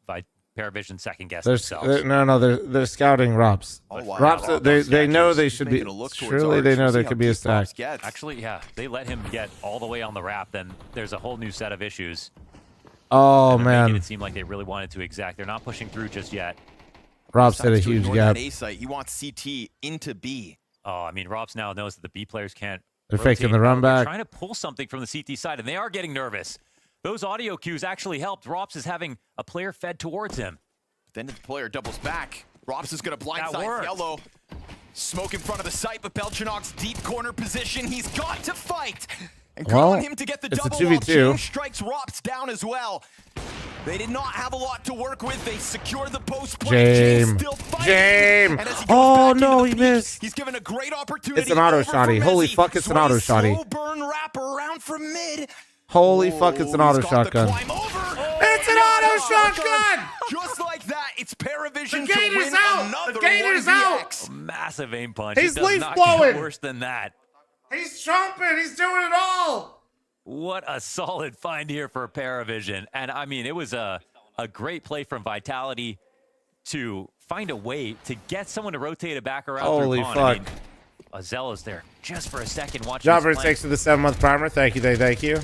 Speaker 8: Paravision second guess
Speaker 1: They're,
Speaker 8: themselves.
Speaker 1: they're scouting Rops. Rops, they know they should be. Surely they know there could be a stack.
Speaker 8: Actually, yeah, they let him get all the way on the wrap. Then there's a whole new set of issues.
Speaker 1: Oh
Speaker 8: And they're making
Speaker 1: man,
Speaker 8: it seem like they really wanted to exact. They're not pushing through just yet.
Speaker 1: Rops hit a
Speaker 5: Decides to
Speaker 1: huge
Speaker 5: ignore
Speaker 1: gap.
Speaker 5: that A site. He wants CT into B.
Speaker 8: Oh, I mean, Rops now knows that the B players can't.
Speaker 1: They're
Speaker 8: rotate
Speaker 1: faking the run
Speaker 8: well. They're
Speaker 1: back.
Speaker 8: trying to pull something from the CT side, and they are getting nervous. Those audio cues actually helped. Rops is having a player fed towards him.
Speaker 5: Then the player doubles back. Rops is going to
Speaker 8: That
Speaker 5: blindside
Speaker 8: worked.
Speaker 5: Yellow. Smoke in front of the site, but Belchenok's deep corner position. He's got to fight. And
Speaker 1: Well,
Speaker 5: calling him to get the
Speaker 1: it's a
Speaker 5: double while
Speaker 1: 2v2.
Speaker 5: James strikes Rops down as well. They did not have a lot to work with. They secure the post play. James still fighting. And as he goes
Speaker 1: Oh
Speaker 5: back
Speaker 1: no,
Speaker 5: into
Speaker 1: he
Speaker 5: the peak,
Speaker 1: missed.
Speaker 5: He's given a great opportunity.
Speaker 1: It's an auto
Speaker 5: over for
Speaker 1: shotty. Holy
Speaker 5: Mezzi.
Speaker 1: fuck, it's an auto
Speaker 5: Sway
Speaker 1: shotty.
Speaker 5: slow burn wrap around from mid.
Speaker 1: Holy fuck, it's an auto
Speaker 5: He's got the
Speaker 1: shotgun.
Speaker 5: climb over.
Speaker 1: It's an auto shotgun!
Speaker 5: Just like that, it's Paravision
Speaker 1: The
Speaker 5: to
Speaker 1: gator's
Speaker 5: win
Speaker 1: out!
Speaker 5: another
Speaker 1: The gator's out!
Speaker 5: 1vx.
Speaker 8: Massive aim punch.
Speaker 1: He's
Speaker 8: It does
Speaker 1: leaf
Speaker 8: not
Speaker 1: blowing.
Speaker 8: get worse than that.
Speaker 1: He's chomping. He's doing it all.
Speaker 8: What a solid find here for Paravision. And I mean, it was a great play from Vitality to find a way to get someone to rotate it back around.
Speaker 1: Holy
Speaker 8: through Pond.
Speaker 1: fuck.
Speaker 8: I mean, Azella's there just for a second watching.
Speaker 1: Jobber
Speaker 8: this play.
Speaker 1: takes to the 7-month primer. Thank you, thank you.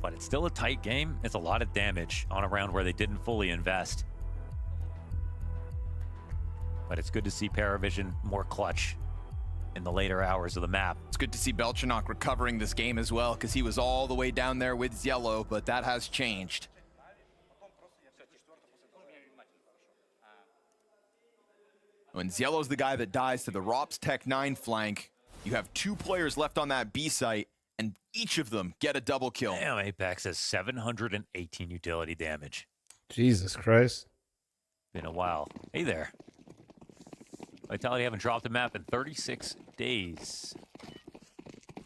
Speaker 8: But it's still a tight game. It's a lot of damage on a round where they didn't fully invest. But it's good to see Paravision more clutch in the later hours of the map.
Speaker 5: It's good to see Belchenok recovering this game as well, because he was all the way down there with Yellow, but that has changed. When Zielo's the guy that dies to the Rops Tech 9 flank, you have 2 players left on that B site, and each of them get a double kill.
Speaker 8: Damn, Apex has 718 utility damage.
Speaker 1: Jesus Christ.
Speaker 8: Been a while. Hey there. Vitality haven't dropped a map in 36 days.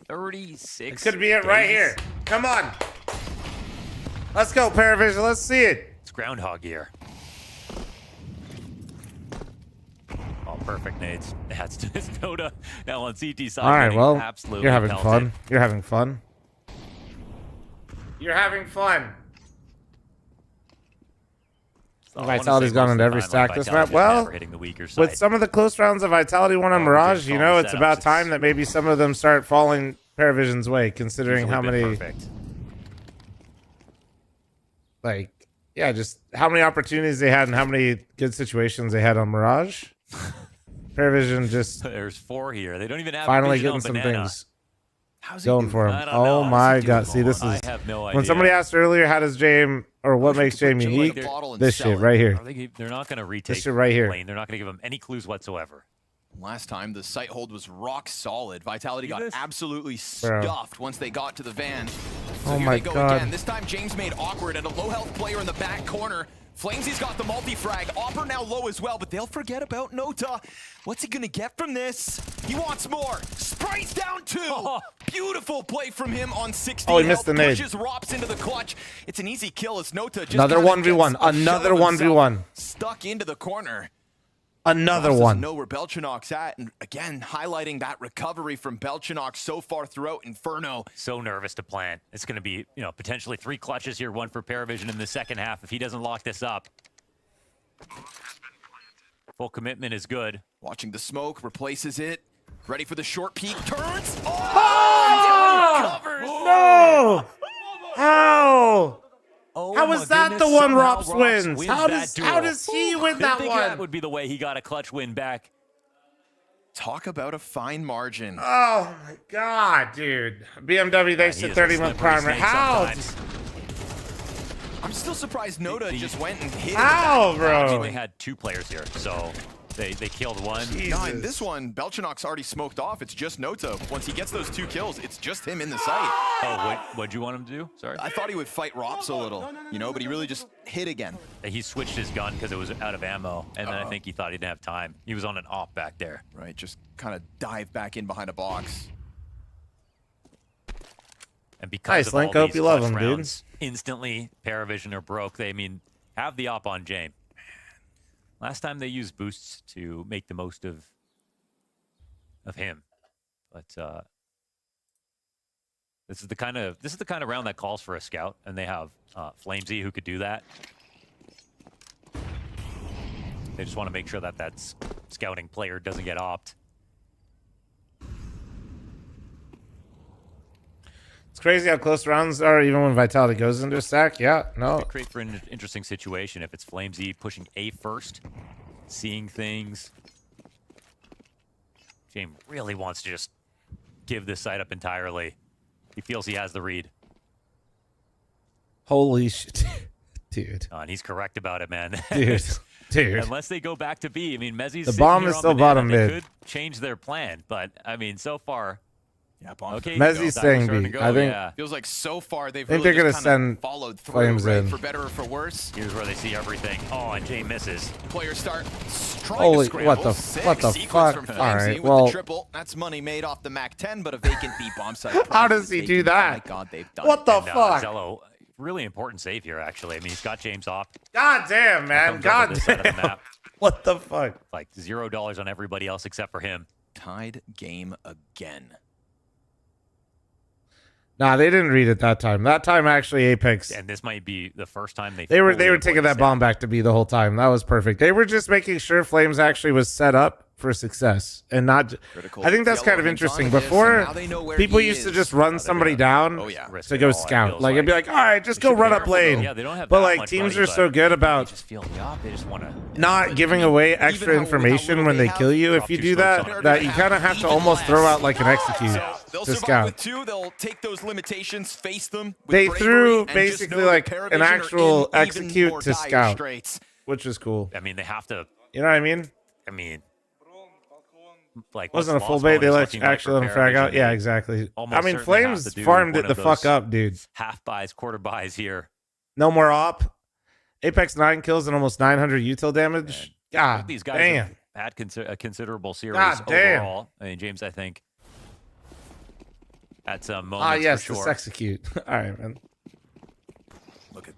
Speaker 8: 36
Speaker 1: It could be it right here. Come on. Let's go, Paravision. Let's see it.
Speaker 8: It's Groundhog Year. Oh, perfect nades. That's Noda now on CT side.
Speaker 1: All right,
Speaker 8: getting
Speaker 1: well,
Speaker 8: absolutely
Speaker 1: you're having
Speaker 8: pelted.
Speaker 1: fun. You're having fun. You're having fun. Vitality's gone into every stack this map. Well, with some of the close rounds of Vitality won on Mirage, you know, it's about time that maybe some of them start falling Paravision's way, considering how many, like, yeah, just how many opportunities they had and how many good situations they had on Mirage. Paravision just
Speaker 8: there's 4 here. They don't even have
Speaker 1: finally
Speaker 8: vision
Speaker 1: getting
Speaker 8: on
Speaker 1: some
Speaker 8: banana.
Speaker 1: things going for him.
Speaker 8: I don't
Speaker 1: Oh
Speaker 8: know.
Speaker 1: my god! See, this is
Speaker 8: I have no
Speaker 1: when
Speaker 8: idea.
Speaker 1: somebody asked earlier, how does Jame or what makes Jame unique? This shit right here.
Speaker 8: They're not going to retake
Speaker 1: This shit right here.
Speaker 8: lane. They're not going to give them any clues whatsoever.
Speaker 5: Last time, the site hold was rock solid. Vitality got
Speaker 8: this?
Speaker 5: absolutely
Speaker 1: Bro.
Speaker 5: stuffed once they got to the van. So
Speaker 1: Oh
Speaker 5: here
Speaker 1: my
Speaker 5: they go
Speaker 1: God.
Speaker 5: again. This time, James made awkward and a low health player in the back corner. Flamesy's got the multi-frag. Opper now low as well, but they'll forget about Nota. What's he gonna get from this? He wants more. Sprite's down 2. Beautiful play from him on 60
Speaker 1: Oh, he missed the nade.
Speaker 5: Pushes Rops into the clutch. It's an easy kill as Nota just
Speaker 1: Another
Speaker 5: kinda
Speaker 1: 1v1.
Speaker 5: gets a
Speaker 1: Another
Speaker 5: shell of himself
Speaker 1: 1v1.
Speaker 5: Stuck into the corner.
Speaker 1: Another
Speaker 5: Rops
Speaker 1: one.
Speaker 5: doesn't know where Belchenok's at, and again, highlighting that recovery from Belchenok so far throughout Inferno.
Speaker 8: So nervous to plant. It's going to be, you know, potentially 3 clutches here, 1 for Paravision in the second half if he doesn't lock this up. Full commitment is good.
Speaker 5: Watching the smoke, replaces it. Ready for the short peek, turns.
Speaker 1: Oh! No! How?
Speaker 8: Oh
Speaker 1: How
Speaker 8: my
Speaker 1: is that the
Speaker 8: goodness,
Speaker 1: one
Speaker 8: somehow
Speaker 1: Rops
Speaker 8: Rops
Speaker 1: wins?
Speaker 8: wins
Speaker 1: How
Speaker 8: that
Speaker 1: does
Speaker 8: duel.
Speaker 1: he win
Speaker 8: Didn't
Speaker 1: that
Speaker 8: think
Speaker 1: one?
Speaker 8: That would be the way he got a clutch win back.
Speaker 5: Talk about a fine margin.
Speaker 1: Oh my god, dude. BMW, they said 30-month primer. How?
Speaker 5: I'm still surprised Noda just went and hit.
Speaker 1: How, bro?
Speaker 8: I mean, they had 2 players here, so they killed one.
Speaker 5: No, in this one, Belchanok's already smoked off. It's just Noto. Once he gets those 2 kills, it's just him in the site.
Speaker 8: Oh, what'd you want him to do? Sorry.
Speaker 5: I thought he would fight Rops a little, you know, but he really just hit again.
Speaker 8: He switched his gun because it was out of ammo, and then I think he thought he didn't have time. He was on an op back there.
Speaker 5: Right, just kind of dive back in behind a box.
Speaker 8: And because of all
Speaker 1: Link, hope
Speaker 8: these
Speaker 1: you love
Speaker 8: clutch
Speaker 1: him, dude.
Speaker 8: rounds, instantly Paravision are broke. They, have the op on Jame. Last time they used boosts to make the most of him, but this is the kind of round that calls for a scout, and they have fl0m who could do that. They just want to make sure that scouting player doesn't get opt.
Speaker 1: It's crazy how close rounds are, even when Vitality goes into a stack. Yeah, no.
Speaker 8: It create for an interesting situation if it's fl0m pushing A first, seeing things. Jame really wants to just give this side up entirely. He feels he has the read.
Speaker 1: Holy shit, dude.
Speaker 8: And he's correct about it, man.
Speaker 1: Dude.
Speaker 8: Unless they go back to B. I mean, Mezzi's
Speaker 1: the bomb is still bottom mid.
Speaker 8: They could change their plan, but I mean, so far.
Speaker 5: Yeah, bomb.
Speaker 8: Okay,
Speaker 1: Mezzi's saying B. I think.
Speaker 5: Feels like so far they've
Speaker 1: I think
Speaker 5: really
Speaker 1: they're
Speaker 5: just
Speaker 1: gonna
Speaker 5: kind of
Speaker 1: send
Speaker 5: followed through,
Speaker 1: fl0m
Speaker 5: right?
Speaker 1: in.
Speaker 5: For better or for worse.
Speaker 8: Here's where they see everything. Oh, and Jay misses.
Speaker 5: Players start trying
Speaker 1: Holy,
Speaker 5: to scramble.
Speaker 1: what the fuck?
Speaker 5: From
Speaker 1: All right,
Speaker 5: with
Speaker 1: well,
Speaker 5: the triple. That's money made off the Mac 10, but a vacant B bomb site.
Speaker 1: How does he do that?
Speaker 5: Oh my God, they've done
Speaker 1: what the
Speaker 8: and,
Speaker 1: fuck?
Speaker 8: Zello, really important save here, actually. I mean, he's got James off.
Speaker 1: God damn, man. God damn. What the fuck?
Speaker 8: Like $0 on everybody else except for him.
Speaker 5: Tied game again.
Speaker 1: Nah, they didn't read it that time. That time, actually, Apex.
Speaker 8: And this might be the first time
Speaker 1: They were taking that bomb back to B the whole time. That was perfect. They were just making sure fl0m's actually was set up for success and not. I think that's kind of interesting. Before, people used to just run somebody down to go scout. Like it'd be like, all right, just go run up lane.
Speaker 8: Yeah, they don't have
Speaker 1: but
Speaker 8: that
Speaker 1: like
Speaker 8: much
Speaker 1: teams
Speaker 8: money,
Speaker 1: are so good about
Speaker 8: feel the op. They just want to
Speaker 1: not giving away extra information when they kill you. If you do that you kind of have to almost throw out like an execute
Speaker 5: They'll
Speaker 1: to
Speaker 5: survive
Speaker 1: scout.
Speaker 5: with 2. They'll take those limitations, face them. With
Speaker 1: They
Speaker 5: bravery,
Speaker 1: threw
Speaker 5: and just
Speaker 1: basically
Speaker 5: know
Speaker 1: like
Speaker 5: that
Speaker 1: an
Speaker 5: Paravision are
Speaker 1: actual
Speaker 5: in even
Speaker 1: execute
Speaker 5: more
Speaker 1: to
Speaker 5: dire
Speaker 1: scout,
Speaker 5: straits.
Speaker 1: which is cool.
Speaker 8: I mean, they have to.
Speaker 1: You know what I mean?
Speaker 8: I mean, like
Speaker 1: Wasn't a full bait. They actually let him frag out. Yeah, exactly. I mean, fl0m's farmed it the fuck up, dude.
Speaker 8: Half buys, quarter buys here.
Speaker 1: No more op. Apex 9 kills and almost 900 util damage. God
Speaker 8: These guys
Speaker 1: damn.
Speaker 8: have had a considerable series
Speaker 1: God damn.
Speaker 8: overall. I mean, James, I think at some moments
Speaker 1: yes,
Speaker 8: for sure.
Speaker 1: this execute. All right, man.
Speaker 5: Look at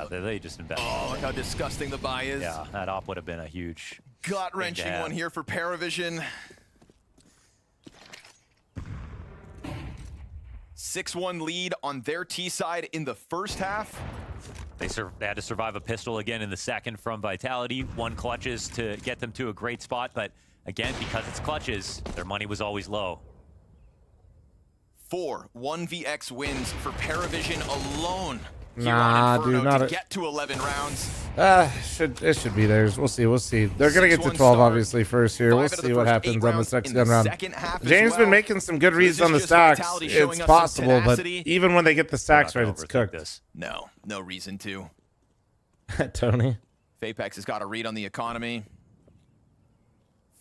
Speaker 8: they just invested.
Speaker 5: Oh, look how disgusting the buy is.
Speaker 8: Yeah, that op would have been a huge
Speaker 5: gut-wrenching one here for Paravision. 6-1 lead on their T side in the first half.
Speaker 8: They had to survive a pistol again in the second from Vitality. 1 clutches to get them to a great spot, but again, because it's clutches, their money was always low.
Speaker 5: 4 1vx wins for Paravision alone.
Speaker 1: Nah, dude, not
Speaker 5: to get to 11 rounds.
Speaker 1: It should be theirs. We'll see. We'll see. They're gonna get to 12 obviously first here. We'll see what happens on the second round. James been making some good reads on the stacks. It's possible, but even when they get the stacks right, it's cooked.
Speaker 5: No reason to.
Speaker 1: Tony.
Speaker 5: Fapex has got a read on the economy.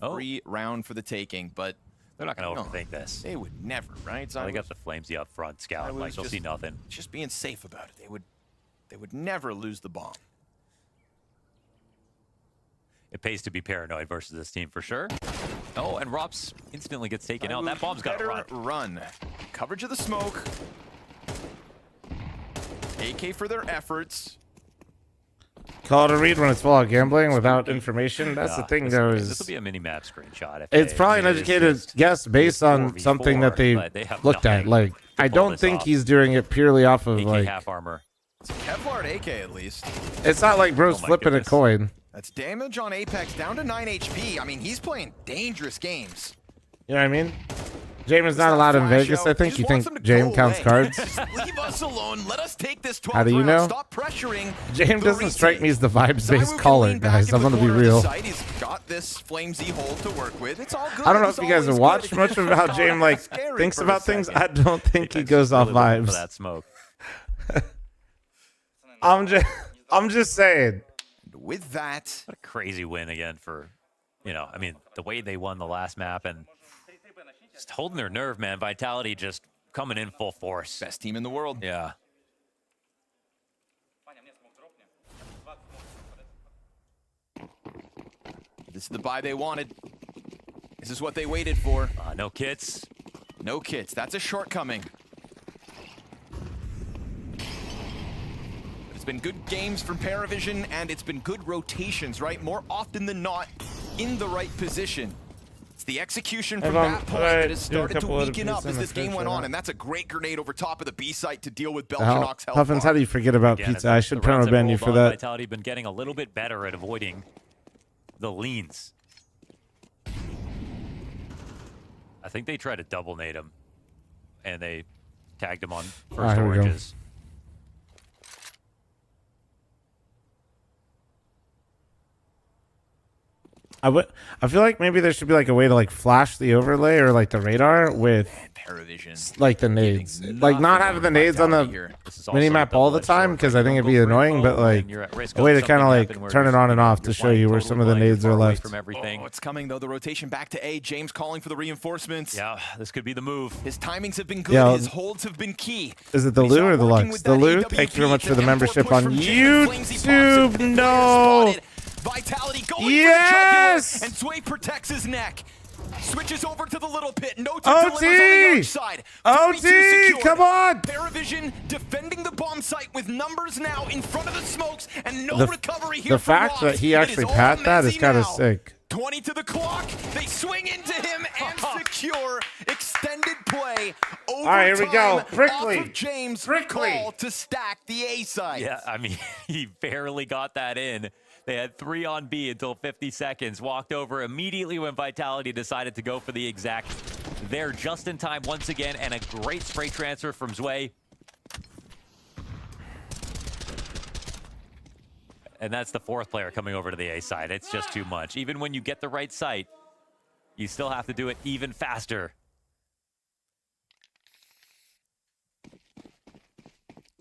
Speaker 5: Free round for the taking, but
Speaker 8: they're not going to overthink this.
Speaker 5: They would never, right?
Speaker 8: They got the fl0m up front, scout. Like they'll see nothing.
Speaker 5: Just being safe about it. They would never lose the bomb.
Speaker 8: It pays to be paranoid versus this team for sure. Oh, and Rops instantly gets taken out. That bomb's got to
Speaker 5: run. Coverage of the smoke. AK for their efforts.
Speaker 1: Call it a read when it's full out gambling without information. That's the thing, though.
Speaker 8: This will be a mini-map screenshot.
Speaker 1: It's probably an educated guess based on something that they looked at. Like, I don't think he's doing it purely off of like
Speaker 8: half armor.
Speaker 5: It's a Kevlar AK at least.
Speaker 1: It's not like bro's flipping a coin.
Speaker 5: That's damage on Apex down to 9 HP. I mean, he's playing dangerous games.
Speaker 1: You know what I mean? James is not allowed in Vegas, I think. You think James counts cards?
Speaker 5: Leave us alone. Let us take this 12th
Speaker 1: How do you
Speaker 5: round.
Speaker 1: know?
Speaker 5: Stop pressuring.
Speaker 1: James
Speaker 5: the
Speaker 1: doesn't strike me as the vibes-based
Speaker 5: Zywoo
Speaker 1: caller,
Speaker 5: can lean back
Speaker 1: guys.
Speaker 5: in
Speaker 1: I'm
Speaker 5: the
Speaker 1: going to be
Speaker 5: corner of the
Speaker 1: real.
Speaker 5: site. He's got this flamesy hole to work with. It's all good.
Speaker 1: I don't know
Speaker 5: It's
Speaker 1: if you guys have
Speaker 5: always
Speaker 1: watched
Speaker 5: good.
Speaker 1: much of how James like
Speaker 5: Scary
Speaker 1: thinks
Speaker 5: for a
Speaker 1: about things.
Speaker 5: second.
Speaker 1: I don't think he goes off
Speaker 8: Really looking
Speaker 1: vibes.
Speaker 8: for that smoke.
Speaker 1: I'm just saying.
Speaker 5: With that,
Speaker 8: what a crazy win again for, I mean, the way they won the last map and just holding their nerve, man. Vitality just coming in full force.
Speaker 5: Best team in the world.
Speaker 8: Yeah.
Speaker 5: This is the buy they wanted. This is what they waited for.
Speaker 8: No kits.
Speaker 5: No kits. That's a shortcoming. It's been good games from Paravision, and it's been good rotations, right? More often than not, in the right position. It's the execution from that point that has started to weaken up as this game went on, and that's a great grenade over top of the B site to deal with Belchanok's health.
Speaker 1: Huffins, how do you forget about
Speaker 8: Again,
Speaker 1: pizza? I should
Speaker 8: the rounds
Speaker 1: perma ban
Speaker 8: have
Speaker 1: you for
Speaker 8: rolled on,
Speaker 1: that.
Speaker 8: Vitality been getting a little bit better at avoiding the leans. I think they tried to double nade him, and they tagged him on first
Speaker 1: here we go.
Speaker 8: oranges.
Speaker 1: I feel like maybe there should be like a way to like flash the overlay or like the radar with
Speaker 5: Paravision,
Speaker 1: like the nades, like not having the nades on the mini map all the time, because I think it'd be annoying, but like a way to kind of like turn it on and off to show you where some of the nades are left.
Speaker 8: From everything.
Speaker 5: Oh, it's coming though. The rotation back to A. James calling for the reinforcements.
Speaker 8: Yeah, this could be the move.
Speaker 5: His timings have been good.
Speaker 1: Yeah.
Speaker 5: His holds have been key.
Speaker 1: Is it the Lou or the Lux? The Lou. Thank you very much for the membership on YouTube. No.
Speaker 5: Vitality going
Speaker 1: yes!
Speaker 5: for the jugular, and Sway protects his neck. Switches over to the little pit. No
Speaker 1: OT!
Speaker 5: delivers on the Young side.
Speaker 1: OT! Come on!
Speaker 5: Paravision defending the bomb site with numbers now in front of the smokes, and no
Speaker 1: The-
Speaker 5: recovery here
Speaker 1: The
Speaker 5: from
Speaker 1: fact
Speaker 5: Rox.
Speaker 1: that he
Speaker 5: It
Speaker 1: actually
Speaker 5: is all
Speaker 1: pat that is
Speaker 5: Messi
Speaker 1: kind of
Speaker 5: now.
Speaker 1: sick.
Speaker 5: 20 to the clock. They swing into him and secure extended play. All
Speaker 1: right, here we go. Prickly.
Speaker 5: Off of James call to stack the A side.
Speaker 8: Yeah, I mean, he barely got that in. They had 3 on B until 50 seconds. Walked over immediately when Vitality decided to go for the exact. They're just in time once again, and a great spray transfer from Zwei. And that's the 4th player coming over to the A side. It's just too much. Even when you get the right site, you still have to do it even faster.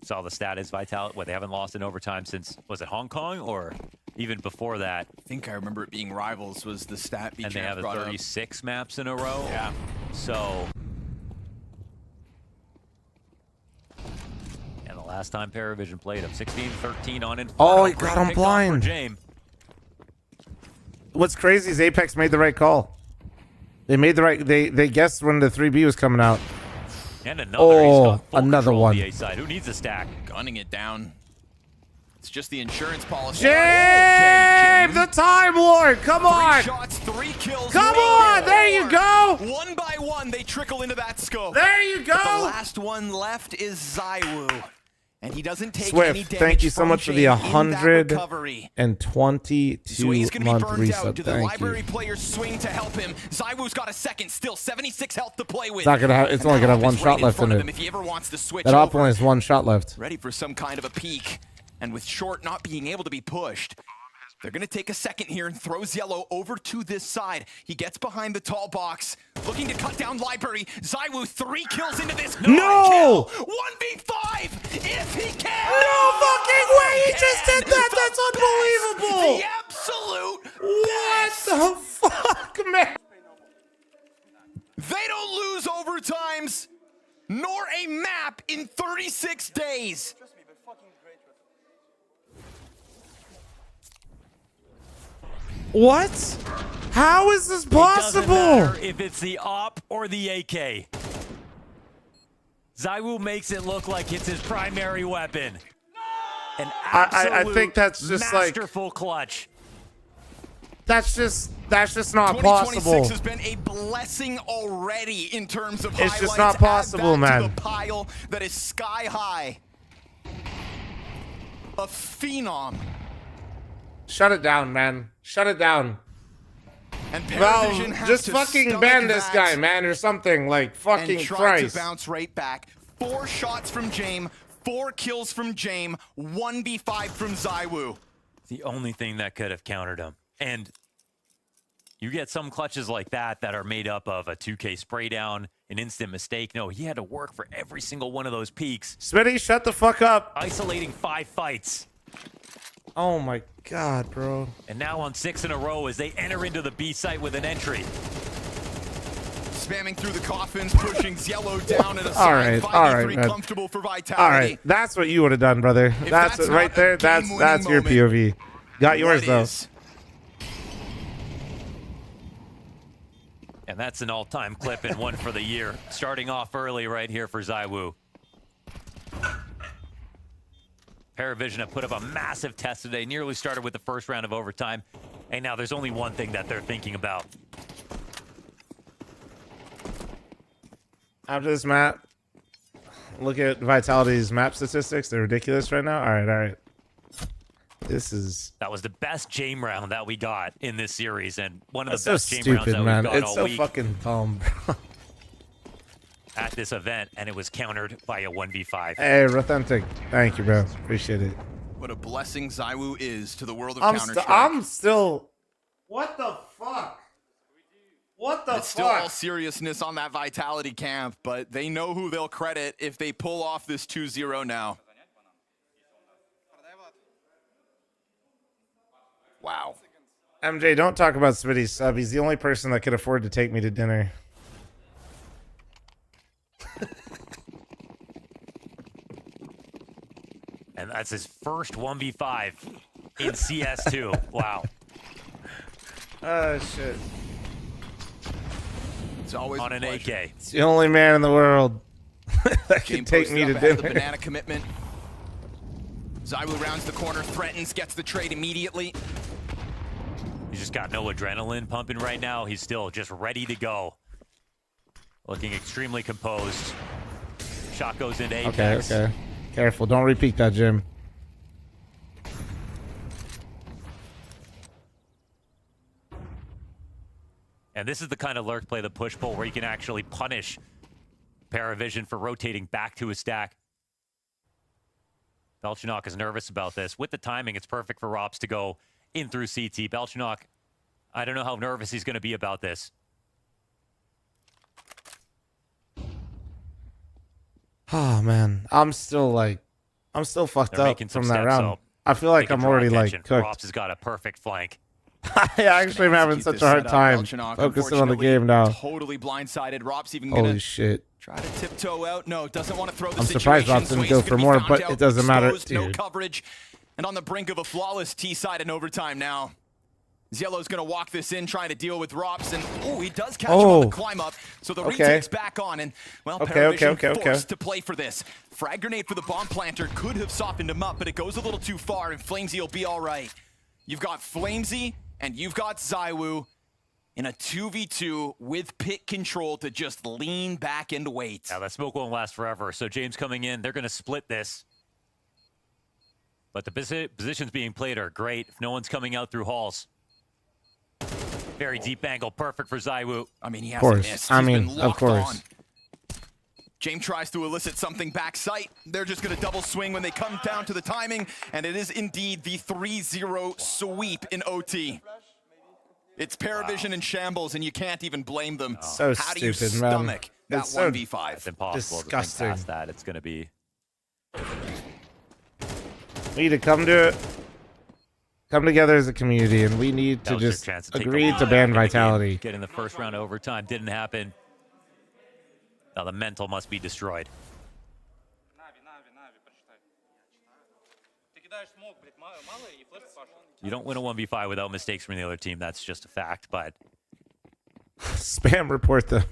Speaker 8: Saw the stat is Vitality. What, they haven't lost in overtime since, was it Hong Kong or even before that?
Speaker 5: I think I remember it being Rivals was the stat.
Speaker 8: And they have 36 maps in a row.
Speaker 5: Yeah.
Speaker 8: So. And the last time Paravision played him, 16-13 on Inferno.
Speaker 1: Oh, he got him
Speaker 8: Picked off for
Speaker 1: blind.
Speaker 8: James.
Speaker 1: What's crazy is Apex made the right call. They made the right. They guessed when the 3B was coming out.
Speaker 8: And another.
Speaker 1: Oh,
Speaker 8: he's got full
Speaker 1: another
Speaker 8: control of
Speaker 1: one.
Speaker 8: The A side. Who needs a stack?
Speaker 5: Gunning it down. It's just the insurance policy.
Speaker 1: James, the Time Lord, come on!
Speaker 5: 3 shots, 3 kills.
Speaker 1: Come on, there you go!
Speaker 5: One by one, they trickle into that scope.
Speaker 1: There you go!
Speaker 5: But the last one left is Zywoo. And he doesn't take any
Speaker 1: Swift,
Speaker 5: damage
Speaker 1: thank you so
Speaker 5: from
Speaker 1: much for the
Speaker 5: James in that recovery.
Speaker 1: 122-month
Speaker 5: Burned out.
Speaker 1: resub.
Speaker 5: Do the
Speaker 1: Thank
Speaker 5: library
Speaker 1: you.
Speaker 5: players swing to help him? Zywoo's got a second, still 76 health to play with.
Speaker 1: It's not gonna have. It's
Speaker 5: And
Speaker 1: only
Speaker 5: that
Speaker 1: gonna have
Speaker 5: op
Speaker 1: one
Speaker 5: is
Speaker 1: shot
Speaker 5: right
Speaker 1: left
Speaker 5: front
Speaker 1: in
Speaker 5: of
Speaker 1: it.
Speaker 5: him if he ever wants to switch
Speaker 1: That op
Speaker 5: over.
Speaker 1: only has 1 shot left.
Speaker 5: Ready for some kind of a peek. And with Short not being able to be pushed, they're going to take a second here and throws Yellow over to this side. He gets behind the tall box, looking to cut down Library. Zywoo 3 kills into this.
Speaker 1: No!
Speaker 5: 1v5 if he can!
Speaker 1: No fucking way! He just did that! That's unbelievable!
Speaker 5: The absolute
Speaker 1: What the fuck, man?
Speaker 5: They don't lose overtimes, nor a map in 36 days.
Speaker 1: What? How is this
Speaker 8: It doesn't
Speaker 1: possible?
Speaker 8: matter if it's the op or the AK. Zywoo makes it look like it's his primary weapon. An absolute
Speaker 1: I think that's just like
Speaker 8: masterful clutch.
Speaker 1: that's just not
Speaker 5: 2026
Speaker 1: possible.
Speaker 5: has been a blessing already in terms of
Speaker 1: It's
Speaker 5: highlights.
Speaker 1: just not
Speaker 5: Add
Speaker 1: possible,
Speaker 5: that
Speaker 1: man.
Speaker 5: To the pile that is sky high. A phenom.
Speaker 1: Shut it down, man. Shut it down.
Speaker 5: And
Speaker 1: Valve,
Speaker 5: Paravision has
Speaker 1: just
Speaker 5: to
Speaker 1: fucking
Speaker 5: stomach
Speaker 1: ban this
Speaker 5: that
Speaker 1: guy, man, or something. Like, fucking
Speaker 5: and try
Speaker 1: Christ.
Speaker 5: to bounce right back. 4 shots from Jame, 4 kills from Jame, 1v5 from ZywOo.
Speaker 8: The only thing that could have countered him. And you get some clutches like that that are made up of a 2K spray down, an instant mistake. No, he had to work for every single one of those peaks.
Speaker 1: Smitty, shut the fuck up.
Speaker 8: Isolating 5 fights.
Speaker 1: Oh my God, bro.
Speaker 8: And now on 6 in a row as they enter into the B site with an entry.
Speaker 5: Spamming through the coffins, pushing Yellow down at a
Speaker 1: All right, man.
Speaker 5: comfortable for Vitality.
Speaker 1: All right, that's what you would have done, brother. That's it right there. That's your POV. Got yours though.
Speaker 8: And that's an all-time clip and one for the year. Starting off early right here for ZywOo. Paravision have put up a massive test today. Nearly started with the first round of overtime. And now there's only one thing that they're thinking about.
Speaker 1: After this map, look at Vitality's map statistics. They're ridiculous right now. All right.
Speaker 8: That was the best Jame round that we got in this series, and one of
Speaker 1: That's
Speaker 8: the best
Speaker 1: so
Speaker 8: Jame rounds
Speaker 1: stupid,
Speaker 8: that
Speaker 1: man.
Speaker 8: we've got
Speaker 1: It's
Speaker 8: all
Speaker 1: so
Speaker 8: week
Speaker 1: fucking dumb, bro.
Speaker 8: at this event, and it was countered by a 1v5.
Speaker 1: Hey, Authentic. Thank you, bro. Appreciate it.
Speaker 5: What a blessing ZywOo is to the world of
Speaker 1: I'm
Speaker 5: Counter-Strike.
Speaker 1: still... What the fuck? What the
Speaker 5: It's still all
Speaker 1: fuck?
Speaker 5: seriousness on that Vitality camp, but they know who they'll credit if they pull off this 2-0 now. Wow.
Speaker 1: MJ, don't talk about Smitty's sub. He's the only person that could afford to take me to dinner.
Speaker 8: And that's his first 1v5 in CS2. Wow.
Speaker 1: Oh, shit.
Speaker 5: It's always
Speaker 8: on an AK.
Speaker 1: It's the only man in the world that can take me to
Speaker 5: The
Speaker 1: dinner.
Speaker 5: banana commitment. ZywOo rounds the corner, threatens, gets the trade immediately.
Speaker 8: He's just got no adrenaline pumping right now. He's still just ready to go. Looking extremely composed. Shot goes into Apex.
Speaker 1: Okay. Careful. Don't repeat that, Jim.
Speaker 8: And this is the kind of lurk play, the push-pull, where you can actually punish Paravision for rotating back to his stack. Belchinok is nervous about this. With the timing, it's perfect for Rops to go in through CT. Belchinok, I don't know how nervous he's going to be about this.
Speaker 1: Oh, man. I'm still fucked
Speaker 8: They're
Speaker 1: up
Speaker 8: making some
Speaker 1: from that
Speaker 8: steps,
Speaker 1: round.
Speaker 8: so
Speaker 1: I feel like
Speaker 8: they can
Speaker 1: I'm
Speaker 8: draw
Speaker 1: already
Speaker 8: attention.
Speaker 1: like cooked.
Speaker 8: Rops has got a perfect flank.
Speaker 1: I actually am having such a hard time focusing on the game now.
Speaker 5: Totally blindsided. Rops even
Speaker 1: Holy
Speaker 5: gonna
Speaker 1: shit.
Speaker 5: try to tiptoe out. No, doesn't want to throw the
Speaker 1: I'm
Speaker 5: situation.
Speaker 1: surprised Rops
Speaker 5: so
Speaker 1: didn't
Speaker 5: he's
Speaker 1: go
Speaker 5: gonna
Speaker 1: for
Speaker 5: be
Speaker 1: more,
Speaker 5: found
Speaker 1: but
Speaker 5: out,
Speaker 1: it doesn't matter,
Speaker 5: exposed, no
Speaker 1: dude.
Speaker 5: coverage, and on the brink of a flawless T side in overtime now. Yellow's gonna walk this in, trying to deal with Rops, and he does catch him on the climb up. So the retake's back on, and well, Paravision forced to play for this. Frag grenade for the bomb planter could have softened him up, but it goes a little too far, and fl0m will be all right. You've got fl0m and you've got ZywOo in a 2v2 with pit control to just lean back and wait.
Speaker 8: Now, that smoke won't last forever, so James coming in, they're going to split this. But the positions being played are great if no one's coming out through halls. Very deep angle, perfect for ZywOo.
Speaker 5: I mean, he hasn't missed.
Speaker 1: I
Speaker 5: He's
Speaker 1: mean,
Speaker 5: been
Speaker 1: of
Speaker 5: locked
Speaker 1: course.
Speaker 5: on. James tries to elicit something back sight. They're just going to double swing when they come down to the timing, and it is indeed the 3-0 sweep in OT. It's Paravision in shambles, and you can't even blame them.
Speaker 1: So
Speaker 5: How do you
Speaker 1: stupid, man.
Speaker 5: stomach that
Speaker 1: It's so
Speaker 5: 1v5?
Speaker 8: It's impossible
Speaker 1: disgusting.
Speaker 8: to think past that. It's going to be...
Speaker 1: We need to come together as a community, and we need
Speaker 8: That
Speaker 1: to
Speaker 8: was their
Speaker 1: just
Speaker 8: chance to take
Speaker 1: agree
Speaker 8: a
Speaker 1: to
Speaker 8: lead
Speaker 1: ban
Speaker 8: in the game.
Speaker 1: Vitality.
Speaker 8: Getting the first round of overtime didn't happen. Now the mental must be destroyed. You don't win a 1v5 without mistakes from the other team. That's just a fact, but...
Speaker 1: Spam report them.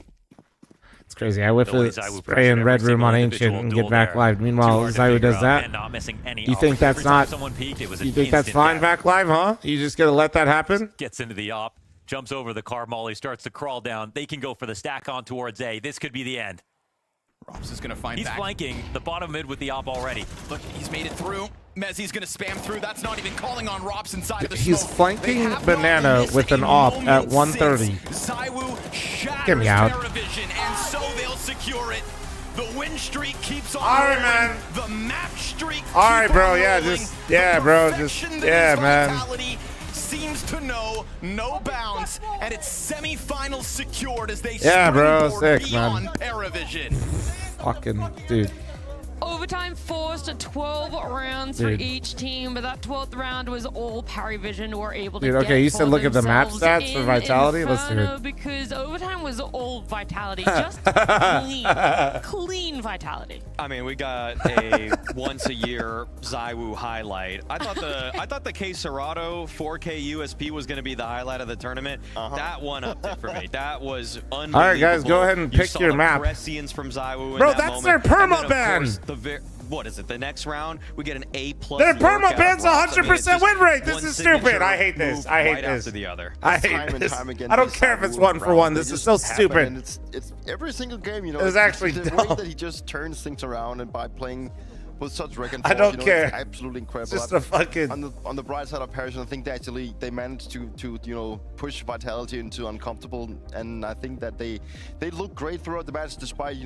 Speaker 1: It's crazy. I whiff
Speaker 8: The way
Speaker 1: a
Speaker 8: ZywOo
Speaker 1: spray in
Speaker 8: pressured
Speaker 1: Red
Speaker 8: every
Speaker 1: Room on
Speaker 8: single
Speaker 1: Ancient
Speaker 8: individual
Speaker 1: and
Speaker 8: duel
Speaker 1: get back
Speaker 8: there.
Speaker 1: live.
Speaker 8: Too
Speaker 1: Meanwhile,
Speaker 8: hard to
Speaker 1: ZywOo
Speaker 8: figure
Speaker 1: does
Speaker 8: out
Speaker 1: that.
Speaker 8: and not missing any.
Speaker 1: You think that's
Speaker 8: Every time
Speaker 1: not...
Speaker 8: someone peeked, it was
Speaker 1: You
Speaker 8: an
Speaker 1: think that's
Speaker 8: instant
Speaker 1: fine
Speaker 8: death.
Speaker 1: back live, huh? You just gonna let that happen?
Speaker 8: Gets into the op, jumps over the car molly, starts to crawl down. They can go for the stack on towards A. This could be the end.
Speaker 5: Rops is going to find
Speaker 8: He's
Speaker 5: back.
Speaker 8: flanking the bottom mid with the op already.
Speaker 5: Look, he's made it through. Mezzi's gonna spam through. That's not even calling on Rops inside of the
Speaker 1: He's
Speaker 5: smoke.
Speaker 1: flanking Banana with an op at 130.
Speaker 5: ZywOo shatters
Speaker 1: Get me out.
Speaker 5: Paravision, and so they'll secure it. The win streak keeps on
Speaker 1: All right,
Speaker 5: rolling.
Speaker 1: man.
Speaker 5: The match streak
Speaker 1: All right,
Speaker 5: keep
Speaker 1: bro.
Speaker 5: on
Speaker 1: Yeah,
Speaker 5: rolling.
Speaker 1: just
Speaker 5: The
Speaker 1: bro.
Speaker 5: perfection
Speaker 1: Just
Speaker 5: that is
Speaker 1: man.
Speaker 5: Vitality seems to know no bounds, and it's semifinals secured as they
Speaker 1: bro.
Speaker 5: springboard
Speaker 1: Sick,
Speaker 5: beyond
Speaker 1: man.
Speaker 5: Paravision.
Speaker 1: Fucking dude.
Speaker 16: Overtime forced 12 rounds for
Speaker 1: Dude.
Speaker 16: each team, but that 12th round was all Paravision were able to
Speaker 1: Dude,
Speaker 16: get
Speaker 1: okay, you
Speaker 16: for
Speaker 1: said look at the map
Speaker 16: themselves
Speaker 1: stats for
Speaker 16: in
Speaker 1: Vitality. Let's do
Speaker 16: Inferno,
Speaker 1: it.
Speaker 16: because overtime was all Vitality, just clean Vitality.
Speaker 20: I mean, we got a once a year ZywOo highlight. I thought the K Serato 4K USP was going to be the highlight of the tournament. That one upped it for me. That was unbelievable.
Speaker 1: All right, guys, go ahead and
Speaker 20: You
Speaker 1: pick
Speaker 20: saw
Speaker 1: your
Speaker 20: the
Speaker 1: map.
Speaker 20: Prescience from ZywOo in
Speaker 1: Bro,
Speaker 20: that
Speaker 1: that's
Speaker 20: moment.
Speaker 1: their
Speaker 20: And then,
Speaker 1: perma
Speaker 20: of
Speaker 1: ban.
Speaker 20: course, what is it? The next round, we get an A+.
Speaker 1: Their perma ban's
Speaker 20: Rops.
Speaker 1: 100% win rate. This
Speaker 20: one
Speaker 1: is stupid.
Speaker 20: signature
Speaker 1: I hate this.
Speaker 20: move
Speaker 1: I hate
Speaker 20: right
Speaker 1: this.
Speaker 20: after the other.
Speaker 1: I
Speaker 11: Time
Speaker 1: hate
Speaker 11: and
Speaker 1: this.
Speaker 11: time again,
Speaker 1: I don't
Speaker 11: these
Speaker 1: care if it's
Speaker 11: ZywOo
Speaker 1: 1 for
Speaker 11: rounds,
Speaker 1: 1.
Speaker 11: they
Speaker 1: This is
Speaker 11: just
Speaker 1: so
Speaker 11: happen,
Speaker 1: stupid.
Speaker 11: and it's every single game, you know.
Speaker 1: It's actually
Speaker 11: the
Speaker 1: dumb.
Speaker 11: way that he just turns things around, and by playing with such record,
Speaker 1: I don't care.
Speaker 11: It's absolutely incredible.
Speaker 1: It's just a fucking.
Speaker 11: On the bright side of Paris, I think they managed to push Vitality into uncomfortable, and I think that they look great throughout the match despite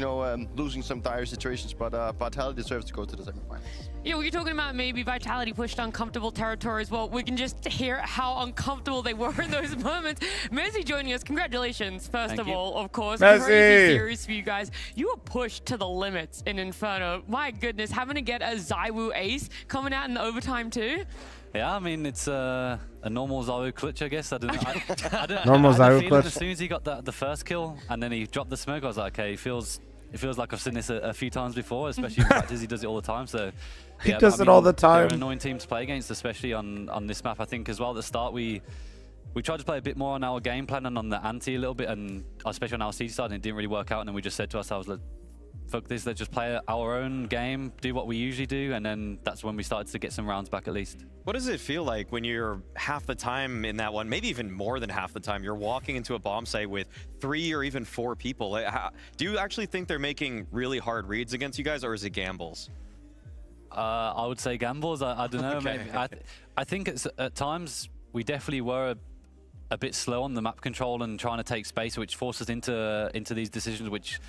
Speaker 11: losing some dire situations. But Vitality deserves to go to the semifinals.
Speaker 16: Yeah, well, you're talking about maybe Vitality pushed uncomfortable territory as well. We can just hear how uncomfortable they were in those moments. Mezzi joining us. Congratulations, first of all, of course.
Speaker 1: Mezzi!
Speaker 16: Very serious for you guys. You were pushed to the limits in Inferno. My goodness, having to get a ZywOo ace coming out in the overtime too.
Speaker 14: Yeah, I mean, it's a normal ZywOo clutch, I guess. I don't know.
Speaker 1: Normal ZywOo clutch.
Speaker 14: As soon as he got the first kill and then he dropped the smoke, I was like, okay, it feels like I've seen this a few times before, especially in practice. He does it all the time. So
Speaker 1: He
Speaker 14: yeah,
Speaker 1: does
Speaker 14: I
Speaker 1: it
Speaker 14: mean,
Speaker 1: all the time.
Speaker 14: They're an annoying team to play against, especially on this map. I think as well at the start we tried to play a bit more on our game plan and on the anti a little bit, and especially on our siege side, and it didn't really work out. And then we just said to ourselves, fuck this, let's just play our own game, do what we usually do, and then that's when we started to get some rounds back at least.
Speaker 20: What does it feel like when you're half the time in that one, maybe even more than half the time, you're walking into a bomb site with 3 or even 4 people? Do you actually think they're making really hard reads against you guys, or is it gambles?
Speaker 14: I would say gambles. I don't know.
Speaker 20: Okay.
Speaker 14: Maybe. I think at times we definitely were a bit slow on the map control and trying to take space, which forces into these decisions, which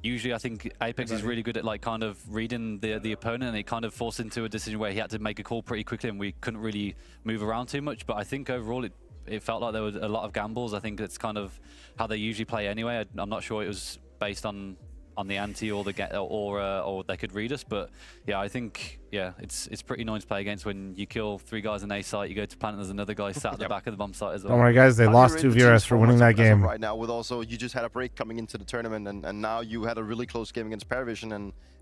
Speaker 14: usually I think Apex is really good at kind of reading the opponent, and it kind of forced into a decision where he had to make a call pretty quickly and we couldn't really move around too much. But I think overall it felt like there was a lot of gambles. I think it's kind of how they usually play anyway. I'm not sure it was based on the anti or or they could read us, but yeah, I think it's pretty annoying to play against when you kill 3 guys in A site, you go to plant and there's another guy sat at the back of the bomb site as well.
Speaker 1: Don't worry, guys, they lost 2 viewers for winning that game.
Speaker 11: Right now, with also you just had a break coming into the tournament, and now you had a really close game against Paravision,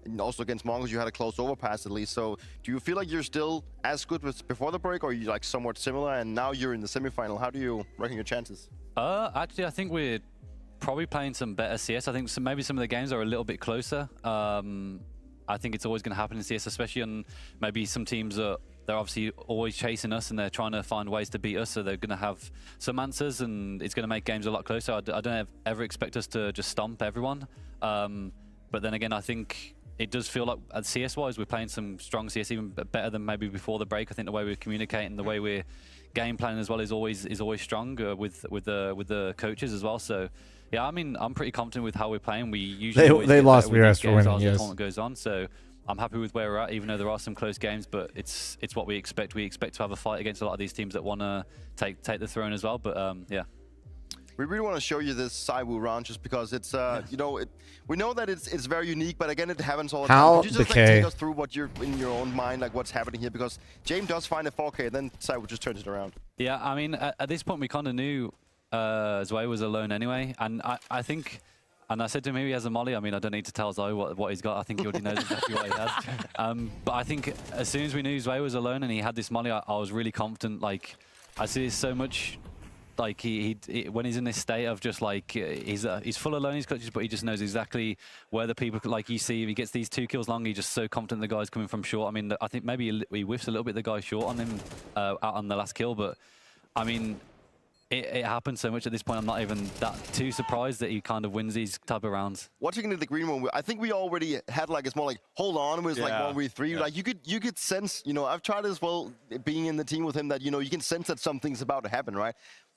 Speaker 11: and also against Mongols you had a close overpass at least. So do you feel like you're still as good as before the break, or are you like somewhat similar? And now you're in the semifinal. How do you reckon your chances?
Speaker 14: Actually, I think we're probably playing some better CS. I think maybe some of the games are a little bit closer. I think it's always going to happen in CS, especially on maybe some teams that they're obviously always chasing us and they're trying to find ways to beat us, so they're going to have some answers and it's going to make games a lot closer. I don't ever expect us to just stomp everyone. But then again, I think it does feel like CS-wise we're playing some strong CS, even better than maybe before the break. I think the way we're communicating, the way we're game planning as well is always strong with the coaches as well. So yeah, I mean, I'm pretty confident with how we're playing. We usually
Speaker 1: they lost VRS for winning,
Speaker 14: as
Speaker 1: yes.
Speaker 14: the tournament goes on, so I'm happy with where we're at, even though there are some close games. But it's what we expect. We expect to have a fight against a lot of these teams that want to take the throne as well. But yeah.
Speaker 11: We really want to show you this ZywOo round just because it's we know that it's very unique, but again it happens all the time. Could you just take us through what you're in your own mind, like what's happening here? Because James does find a 4K, then ZywOo just turns it around.
Speaker 14: Yeah, I mean at this point we kind of knew Zwei was alone anyway, and I think, and I said to him, maybe he has a molly. I mean, I don't need to tell Zwei what he's got. I think he already knows exactly what he has. But I think as soon as we knew Zwei was alone and he had this molly, I was really confident. Like, I see this so much. Like he when he's in this state of just like he's full of his clutches, but he just knows exactly where the people, like you see, if he gets these 2 kills long, he's just so confident the guy's coming from short. I mean, I think maybe he whiffs a little bit the guy short on him out on the last kill, but I mean, it happens so much at this point. I'm not even that too surprised that he kind of wins these type of rounds.
Speaker 11: Watching it in the green room, I think we already had like it's more like hold on, it was like 1v3.
Speaker 20: Yeah.
Speaker 11: Like you could sense, you know, I've tried as well being in the team with him that, you know, you can sense that something's about to happen, right?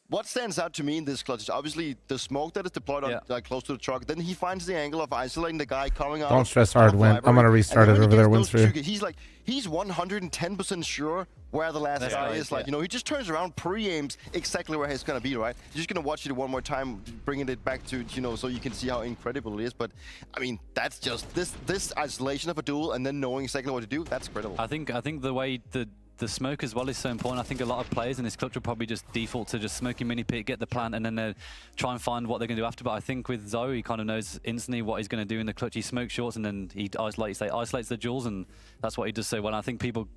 Speaker 11: What stands out to me in this clutch is obviously the smoke that is deployed on, like, close to the truck. Then he finds the angle of isolating the guy coming out.
Speaker 1: Don't stress hard, Win. I'm gonna restart it over there, Winster.
Speaker 11: He's 110% sure where the last guy is. Like, you know, he just turns around, pre-aims exactly where he's gonna be, right? You're just gonna watch it one more time, bringing it back to, you know, so you can see how incredible it is. But I mean, that's just this isolation of a duel and then knowing exactly what to do. That's incredible.
Speaker 14: I think the way the smoke as well is so important. I think a lot of players in this clutch will probably just default to just smoking mini pit, get the plant, and then they try and find what they're going to do after. But I think with Zoe, he kind of knows instantly what he's going to do in the clutch. He smokes shorts and then he, like you say, isolates the duels, and that's what he does so well. I think people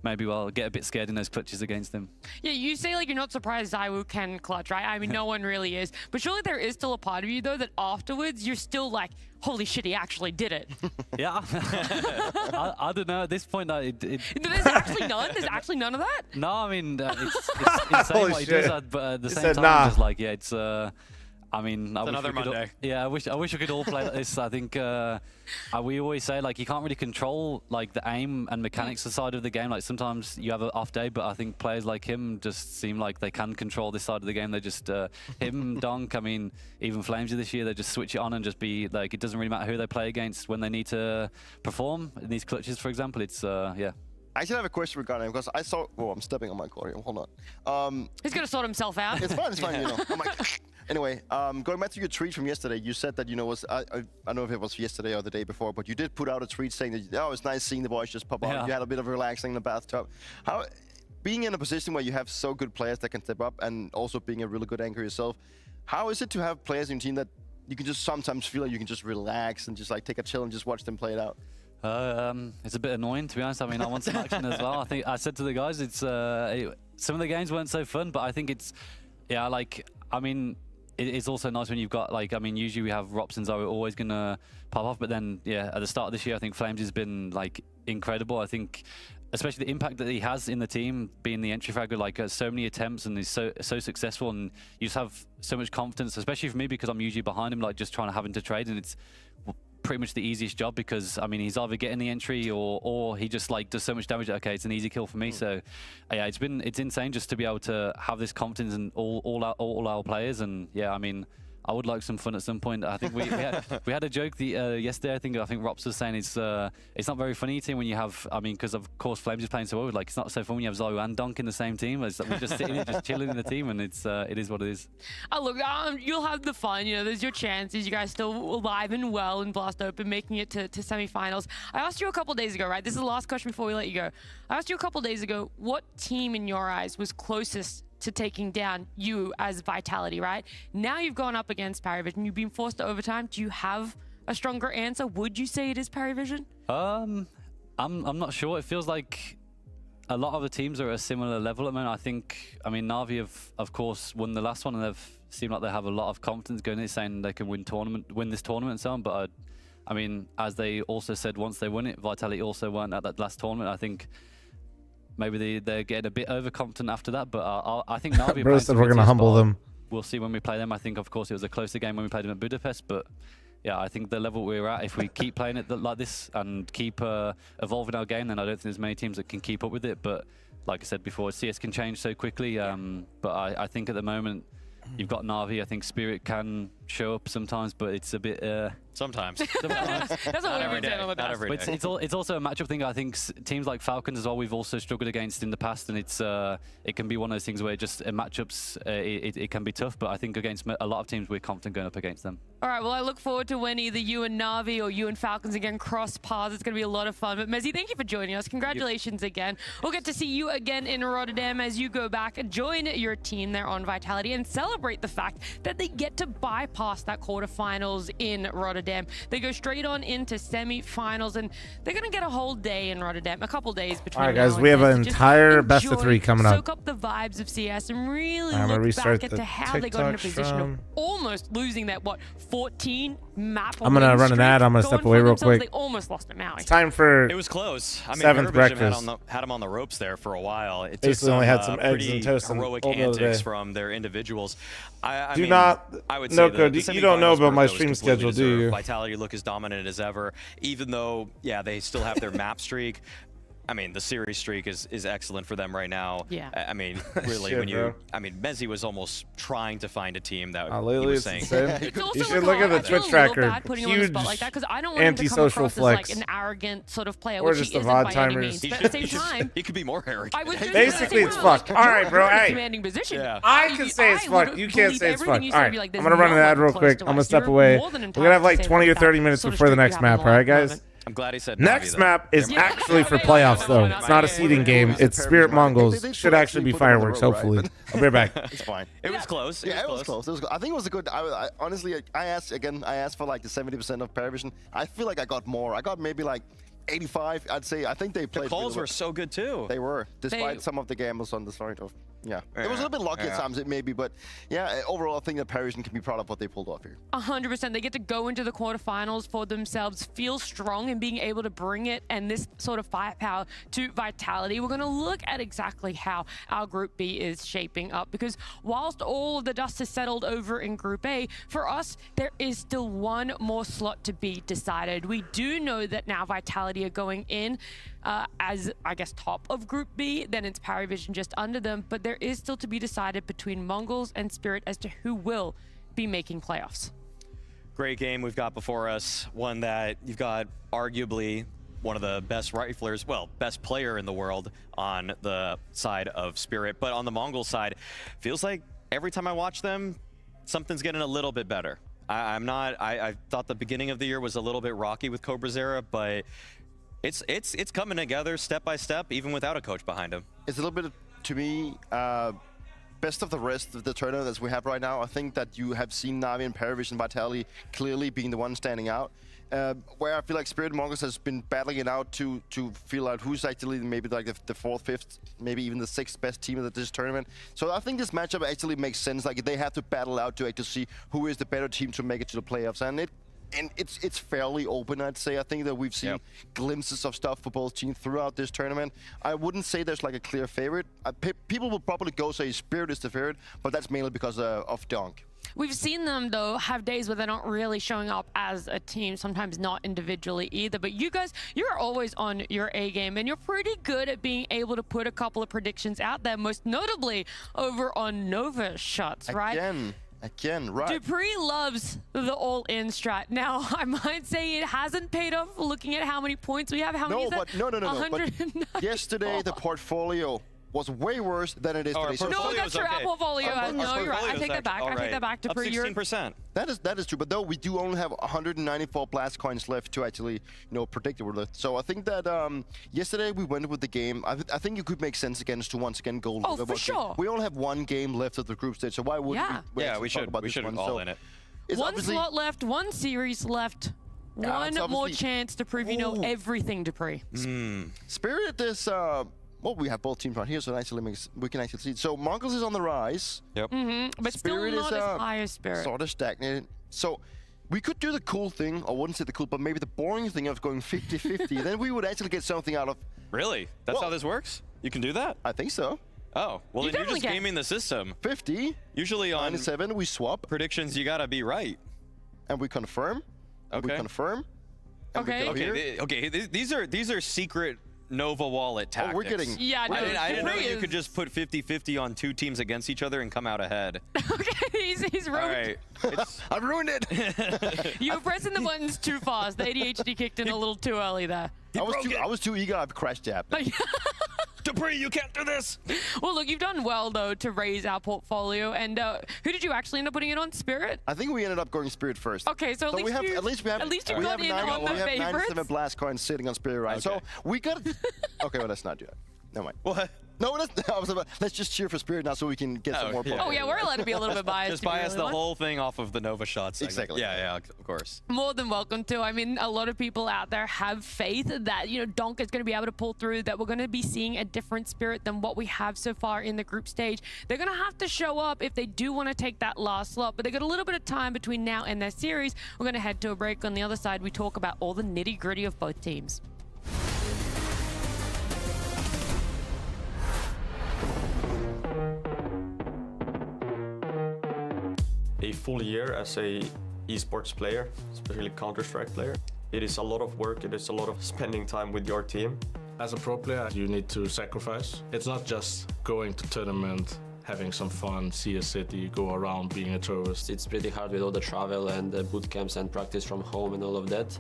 Speaker 14: maybe get a bit scared in those clutches against him.
Speaker 16: Yeah, you say like you're not surprised Zywoo can clutch, right? I mean, no one really is. But surely there is still a part of you, though, that afterwards you're still like, holy shit, he actually did it.
Speaker 14: Yeah. I don't know. At this point,
Speaker 16: There's actually none? There's actually none of that?
Speaker 14: No, I mean, it's insane what he does, but at the same time,
Speaker 1: nah.
Speaker 14: just like, yeah, it's... I mean, I wish
Speaker 20: another
Speaker 14: we could
Speaker 20: Monday.
Speaker 14: I wish we could all play like this. I think we always say like you can't really control like the aim and mechanics side of the game. Like sometimes you have an off day, but I think players like him just seem like they can control this side of the game. They just him, Donk. I mean, even fl0m this year, they just switch it on and just be like it doesn't really matter who they play against when they need to perform in these clutches, for example. It's yeah.
Speaker 11: I actually have a question regarding him because I saw. Oh, I'm stepping on my cord here. Hold on.
Speaker 16: He's gonna sort himself out.
Speaker 11: It's fine. It's fine. You know. I'm like. Anyway, going back to your tweet from yesterday, you said that, you know, I don't know if it was yesterday or the day before, but you did put out a tweet saying that, oh, it's nice seeing the boys just pop out. You had a bit of relaxing in the bathtub. How, being in a position where you have so good players that can step up and also being a really good anchor yourself, how is it to have players in your team that you can just sometimes feel like you can just relax and just like take a chill and just watch them play it out?
Speaker 14: It's a bit annoying, to be honest. I mean, I want some action as well. I think I said to the guys, it's some of the games weren't so fun, but I think it's, yeah, like, I mean, it's also nice when you've got, like, I mean, usually we have Rops and Zoe always going to pop off, but then, yeah, at the start of this year, I think fl0m has been, like, incredible. I think, especially the impact that he has in the team, being the entry fragger, like, so many attempts and he's so successful, and you just have so much confidence, especially for me, because I'm usually behind him, like, just trying to have him to trade, and it's pretty much the easiest job because, I mean, he's either getting the entry or he just, like, does so much damage that, okay, it's an easy kill for me. So, yeah, it's insane just to be able to have this confidence in all our players. And, yeah, I mean, I would like some fun at some point. I think we had a joke yesterday. I think Rops was saying it's not very funny team when you have, I mean, because of course fl0m is playing so well. Like it's not so fun when you have Zoe and Donk in the same team. It's like we're just sitting here, just chilling in the team, and it is what it is.
Speaker 16: Oh look, you'll have the fun. You know, there's your chances. You guys still alive and well in Blast Open, making it to semifinals. I asked you a couple days ago, right? This is the last question before we let you go. I asked you a couple days ago, what team in your eyes was closest to taking down you as Vitality, right? Now you've gone up against Parivision. You've been forced to overtime. Do you have a stronger answer? Would you say it is Parivision?
Speaker 14: I'm not sure. It feels like a lot of the teams are at a similar level at the moment. I think, I mean, Na'Vi have, of course, won the last one, and they've seemed like they have a lot of confidence going in, saying they can win this tournament and so on. But I mean, as they also said once they won it, Vitality also weren't at that last tournament. I think maybe they're getting a bit overconfident after that, but I think Na'Vi
Speaker 1: Bro said we're going to humble them.
Speaker 14: We'll see when we play them. I think, of course, it was a closer game when we played them at Budapest, but yeah, I think the level we're at, if we keep playing it like this and keep evolving our game, then I don't think there's many teams that can keep up with it. But like I said before, CS can change so quickly, but I think at the moment, you've got Na'Vi. I think Spirit can show up sometimes, but it's a bit...
Speaker 20: Sometimes.
Speaker 16: That's what we've been saying on the past.
Speaker 14: It's also a matchup thing. I think teams like Falcons as well, we've also struggled against in the past, and it can be one of those things where just in matchups, it can be tough, but I think against a lot of teams, we're confident going up against them.
Speaker 16: All right, well, I look forward to when either you and Na'Vi or you and Falcons again cross paths. It's going to be a lot of fun. But Mezzy, thank you for joining us. Congratulations again. We'll get to see you again in Rotterdam as you go back and join your team there on Vitality and celebrate the fact that they get to bypass past that quarterfinals in Rotterdam. They go straight on into semi-finals, and they're going to get a whole day in Rotterdam, a couple days between.
Speaker 1: All right,
Speaker 16: now
Speaker 1: guys,
Speaker 16: and
Speaker 1: we have
Speaker 16: then
Speaker 1: an
Speaker 16: to just
Speaker 1: entire best of
Speaker 16: enjoy,
Speaker 1: 3 coming up.
Speaker 16: Soak up the vibes of CS and really
Speaker 1: I'm gonna
Speaker 16: look
Speaker 1: restart
Speaker 16: back
Speaker 1: the
Speaker 16: at how they got in a
Speaker 1: TikTok
Speaker 16: position of
Speaker 1: stream.
Speaker 16: almost losing that 14 map.
Speaker 1: I'm gonna run an ad. I'm gonna step away real quick.
Speaker 16: They almost lost at Maui.
Speaker 1: It's time for
Speaker 20: It was close. I mean,
Speaker 1: 7th
Speaker 20: Paravision
Speaker 1: breakfast.
Speaker 20: had him on the ropes there for a while. It
Speaker 1: Basically
Speaker 20: took some,
Speaker 1: only had some eggs
Speaker 20: pretty
Speaker 1: and toast and
Speaker 20: heroic
Speaker 1: old milk
Speaker 20: antics
Speaker 1: today.
Speaker 20: from their individuals. I
Speaker 1: Do
Speaker 20: mean,
Speaker 1: not,
Speaker 20: I would say
Speaker 1: Noko,
Speaker 20: the
Speaker 1: you don't know
Speaker 20: semifinals
Speaker 1: about my
Speaker 20: berth was
Speaker 1: stream
Speaker 20: completely
Speaker 1: schedule, do
Speaker 20: deserved.
Speaker 1: you?
Speaker 20: Vitality look as dominant as ever, even though, yeah, they still have their map streak. I mean, the series streak is excellent for them right now.
Speaker 16: Yeah.
Speaker 20: I mean, really,
Speaker 1: Shit,
Speaker 20: when you,
Speaker 1: bro.
Speaker 20: I mean, Mezzi was almost trying to find a team that he
Speaker 1: lately
Speaker 20: was
Speaker 1: it's
Speaker 20: saying.
Speaker 1: insane.
Speaker 16: It's also
Speaker 1: You should look at the
Speaker 16: I feel
Speaker 1: Twitch
Speaker 16: a little
Speaker 1: tracker.
Speaker 16: bad putting him on the spot like that, 'cause I don't want him to come
Speaker 1: antisocial
Speaker 16: across
Speaker 1: flex.
Speaker 16: as like an arrogant sort of player,
Speaker 1: Or
Speaker 16: which
Speaker 1: just
Speaker 16: he
Speaker 1: the
Speaker 16: isn't
Speaker 1: VOD
Speaker 16: by any
Speaker 1: timers.
Speaker 16: means. But at the same time,
Speaker 20: He could be more arrogant.
Speaker 16: I was just
Speaker 1: Basically, it's
Speaker 16: gonna say,
Speaker 1: fucked. All right, bro.
Speaker 16: you're in a
Speaker 1: Hey,
Speaker 16: commanding position.
Speaker 20: Yeah.
Speaker 1: I can say it's
Speaker 16: I would
Speaker 1: fucked. You can't
Speaker 16: believe
Speaker 1: say it's
Speaker 16: everything
Speaker 1: fucked.
Speaker 16: you
Speaker 1: All
Speaker 16: say,
Speaker 1: right,
Speaker 16: be like,
Speaker 1: I'm
Speaker 16: "There's
Speaker 1: gonna run an
Speaker 16: no
Speaker 1: ad
Speaker 16: one
Speaker 1: real
Speaker 16: close
Speaker 1: quick.
Speaker 16: to
Speaker 1: I'm gonna
Speaker 16: us."
Speaker 1: step
Speaker 16: You're
Speaker 1: away.
Speaker 16: more than
Speaker 1: We're gonna have
Speaker 16: entitled
Speaker 1: like
Speaker 16: to say
Speaker 1: 20 or
Speaker 16: what
Speaker 1: 30 minutes
Speaker 16: sort of
Speaker 1: before the
Speaker 16: streak you
Speaker 1: next
Speaker 16: have on
Speaker 1: map.
Speaker 16: the
Speaker 1: All right,
Speaker 16: line at the
Speaker 1: guys.
Speaker 16: moment.
Speaker 20: I'm glad he said
Speaker 1: Next
Speaker 20: Navi, though.
Speaker 1: map is
Speaker 20: Yeah.
Speaker 1: actually for playoffs, though. It's not a seeding game. It's Spirit Mongols. Should actually be fireworks, hopefully. I'll be right back.
Speaker 11: It's fine.
Speaker 20: It was close.
Speaker 11: Yeah, it was close. It was. I think it was a good. I honestly, I asked for like the 70% of Paravision. I feel like I got more. I got maybe like 85. I'd say. I think they played.
Speaker 20: The calls
Speaker 11: really well.
Speaker 20: were so good too.
Speaker 11: They were, despite some of the gambles on the side of. Yeah, it was a little bit lucky at times, maybe, but yeah, overall, I think that Paravision can be proud of what they pulled off here.
Speaker 16: 100%. They get to go into the quarterfinals for themselves, feel strong, and being able to bring it and this sort of firepower to Vitality. We're going to look at exactly how our Group B is shaping up, because whilst all of the dust has settled over in Group A, for us, there is still one more slot to be decided. We do know that now Vitality are going in as, I guess, top of Group B, then it's Paravision just under them, but there is still to be decided between Mongols and Spirit as to who will be making playoffs.
Speaker 20: Great game we've got before us. One that you've got arguably one of the best riflers, well, best player in the world on the side of Spirit. But on the Mongol side, feels like every time I watch them, something's getting a little bit better. I thought the beginning of the year was a little bit rocky with Cobra Zera, but it's coming together step by step, even without a coach behind him.
Speaker 11: It's a little bit, to me, best of the rest of the tournament as we have right now. I think that you have seen Navi and Paravision Vitality clearly being the one standing out. Where I feel like Spirit Mongols has been battling it out to feel out who's actually maybe like the 4th, 5th, maybe even the 6th best team of this tournament. So I think this matchup actually makes sense. Like they have to battle out to actually see who is the better team to make it to the playoffs, and it's fairly open, I'd say. I think that we've seen glimpses of stuff for both teams throughout this tournament. I wouldn't say there's like a clear favorite. People will probably go say Spirit is the favorite, but that's mainly because of Donk.
Speaker 16: We've seen them, though, have days where they're not really showing up as a team, sometimes not individually either. But you guys, you're always on your A game, and you're pretty good at being able to put a couple of predictions out there, most notably over on Nova shots, right?
Speaker 11: Again, right.
Speaker 16: Dupree loves the all-in strat. Now, I might say it hasn't paid off looking at how many points we have. How many is that?
Speaker 11: No. But yesterday, the portfolio was way worse than it is today.
Speaker 16: No, that's true. Our portfolio has, no, you're right. I take that back. I take that back. Dupree,
Speaker 11: up 16%. That is true. But though we do only have 194 blast coins left to actually, predict it with. So I think that yesterday we went with the game. I think you could make sense against to once again gold.
Speaker 16: Oh, for sure.
Speaker 11: We only have one game left of the group stage, so why wouldn't we?
Speaker 20: Yeah, we should all in it.
Speaker 16: One slot left, one series left. One more chance to prove you know everything, Dupree.
Speaker 11: Spirit is well, we have both teams right here, so we can actually see. So Mongols is on the rise.
Speaker 20: Yep.
Speaker 16: But
Speaker 11: Spirit
Speaker 16: still not
Speaker 11: is
Speaker 16: as high as Spirit.
Speaker 11: Sort of stagnated. So we could do the cool thing, I wouldn't say the cool, but maybe the boring thing of going 50-50. Then we would actually get something out of.
Speaker 20: Really? That's how this works? You can do that?
Speaker 11: I think so.
Speaker 20: Oh, well, then you're just gaming the system.
Speaker 11: 50.
Speaker 20: Usually on
Speaker 11: 97, we swap.
Speaker 20: Predictions, you gotta be right.
Speaker 11: And we confirm. And we confirm. And
Speaker 20: Okay. These are secret Nova wallet tactics.
Speaker 11: Oh, we're getting.
Speaker 16: Yeah, no,
Speaker 20: I didn't know you could just put 50-50 on 2 teams against each other and come out ahead.
Speaker 16: Okay, he's ruined.
Speaker 20: All right.
Speaker 11: I've ruined it.
Speaker 16: You were pressing the buttons too fast. The ADHD kicked in a little too early there.
Speaker 11: I was too eager. I've crashed jab.
Speaker 20: Dupree, you can't do this.
Speaker 16: Well, look, you've done well, though, to raise our portfolio. And who did you actually end up putting it on? Spirit?
Speaker 11: I think we ended up going Spirit first.
Speaker 16: Okay, so
Speaker 11: we have at least we have
Speaker 16: 97
Speaker 11: blast coins sitting on Spirit, right? So we got. Okay, well, let's not do that. No, mind. What? No, I was about, let's just cheer for Spirit now so we can get some more points.
Speaker 16: Oh yeah, we're allowed to be a little bit biased.
Speaker 20: Just bias the whole thing off of the Nova shots.
Speaker 11: Exactly.
Speaker 20: Yeah, of course.
Speaker 16: More than welcome to. I mean, a lot of people out there have faith that, you know, Donk is going to be able to pull through, that we're going to be seeing a different Spirit than what we have so far in the group stage. They're going to have to show up if they do want to take that last slot, but they got a little bit of time between now and their series. We're going to head to a break. On the other side, we talk about all the nitty-gritty of both teams.
Speaker 17: A full year as a esports player, especially Counter-Strike player, it is a lot of work, it is a lot of spending time with your team.
Speaker 9: As a pro player, you need to sacrifice. It's not just going to tournament, having some fun, see a city, go around being a tourist.
Speaker 19: It's pretty hard with all the travel and the boot camps and practice from home and all of that.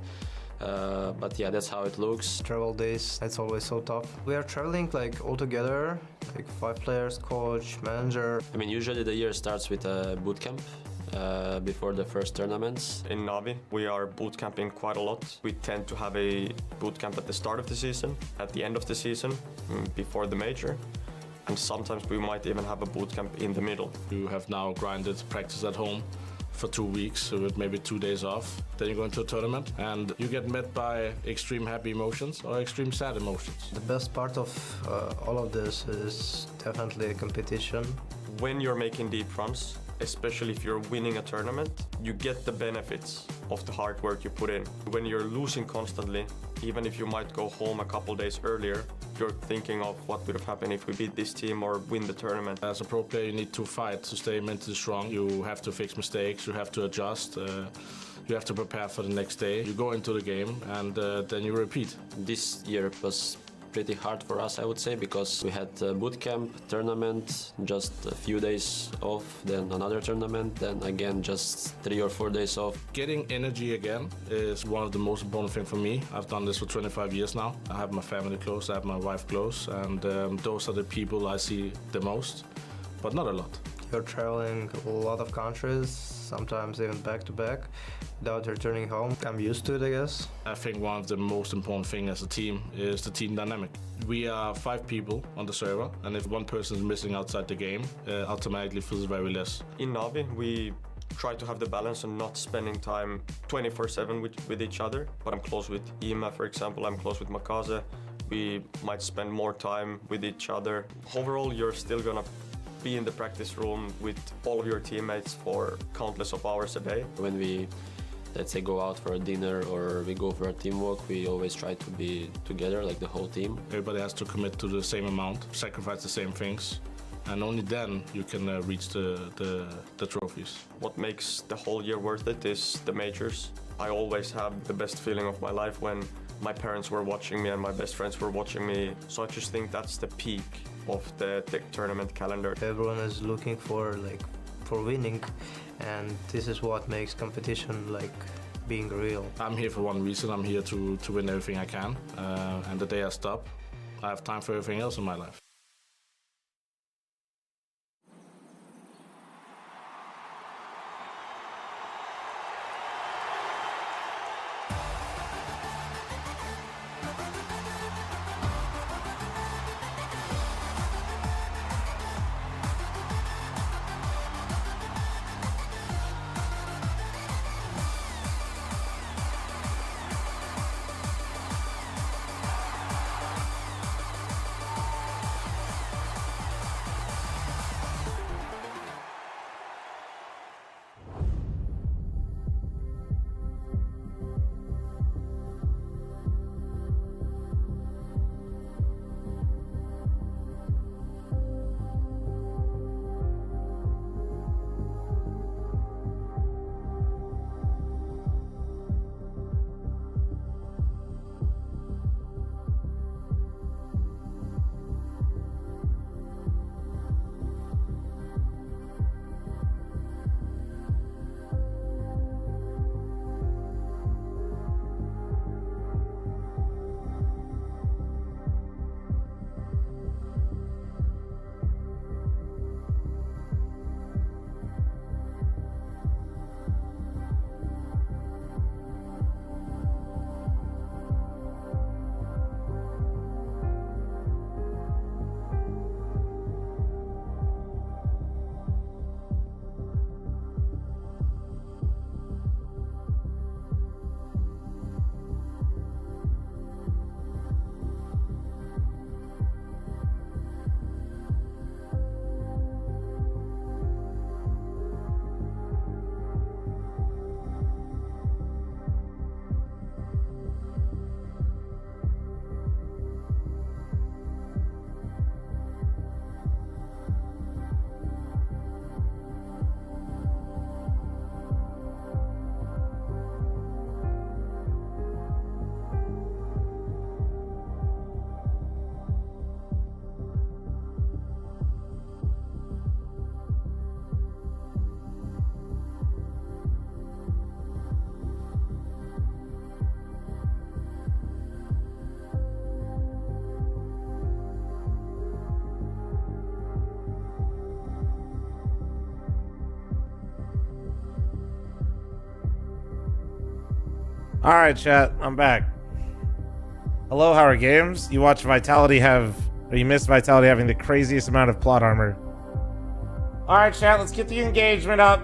Speaker 19: But yeah, that's how it looks.
Speaker 18: Travel days, that's always so tough. We are traveling like all together, like 5 players, coach, manager.
Speaker 19: I mean, usually the year starts with a boot camp before the first tournaments.
Speaker 17: In Navi, we are boot camping quite a lot. We tend to have a boot camp at the start of the season, at the end of the season, before the major. And sometimes we might even have a boot camp in the middle.
Speaker 9: You have now grinded practice at home for 2 weeks with maybe 2 days off. Then you go into a tournament and you get met by extreme happy emotions or extreme sad emotions.
Speaker 18: The best part of all of this is definitely a competition.
Speaker 17: When you're making deep runs, especially if you're winning a tournament, you get the benefits of the hard work you put in. When you're losing constantly, even if you might go home a couple days earlier, you're thinking of what would have happened if we beat this team or win the tournament.
Speaker 9: As a pro player, you need to fight to stay mentally strong. You have to fix mistakes, you have to adjust, you have to prepare for the next day. You go into the game and then you repeat.
Speaker 19: This year was pretty hard for us, I would say, because we had boot camp, tournament, just a few days off, then another tournament, then again just 3 or 4 days off.
Speaker 9: Getting energy again is one of the most important things for me. I've done this for 25 years now. I have my family close, I have my wife close, and those are the people I see the most, but not a lot.
Speaker 18: You're traveling a lot of countries, sometimes even back to back, without returning home. I'm used to it, I guess.
Speaker 9: I think one of the most important things as a team is the team dynamic. We are 5 people on the server, and if one person is missing outside the game, automatically feels very less.
Speaker 17: In Navi, we try to have the balance and not spending time 24/7 with each other. But I'm close with Ima, for example, I'm close with Makaze. We might spend more time with each other. Overall, you're still gonna be in the practice room with all of your teammates for countless of hours a day.
Speaker 19: When we, let's say, go out for a dinner or we go for a team walk, we always try to be together, like the whole team.
Speaker 9: Everybody has to commit to the same amount, sacrifice the same things, and only then you can reach the trophies.
Speaker 17: What makes the whole year worth it is the majors. I always have the best feeling of my life when my parents were watching me and my best friends were watching me. So I just think that's the peak of the tournament calendar.
Speaker 18: Everyone is looking for winning, and this is what makes competition being real.
Speaker 9: I'm here for one reason. I'm here to win everything I can, and the day I stop, I have time for everything else in my life.
Speaker 1: All right, chat. I'm back. Hello, how are games? You watch Vitality or you missed Vitality having the craziest amount of plot armor. All right, chat. Let's get the engagement up.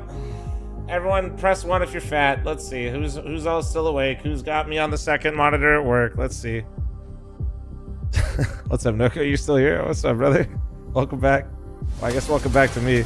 Speaker 1: Everyone, press 1 if you're fat. Let's see who's all still awake. Who's got me on the second monitor at work? Let's see. What's up, Nuke? You still here? What's up, brother? Welcome back. Well, I guess welcome back to me.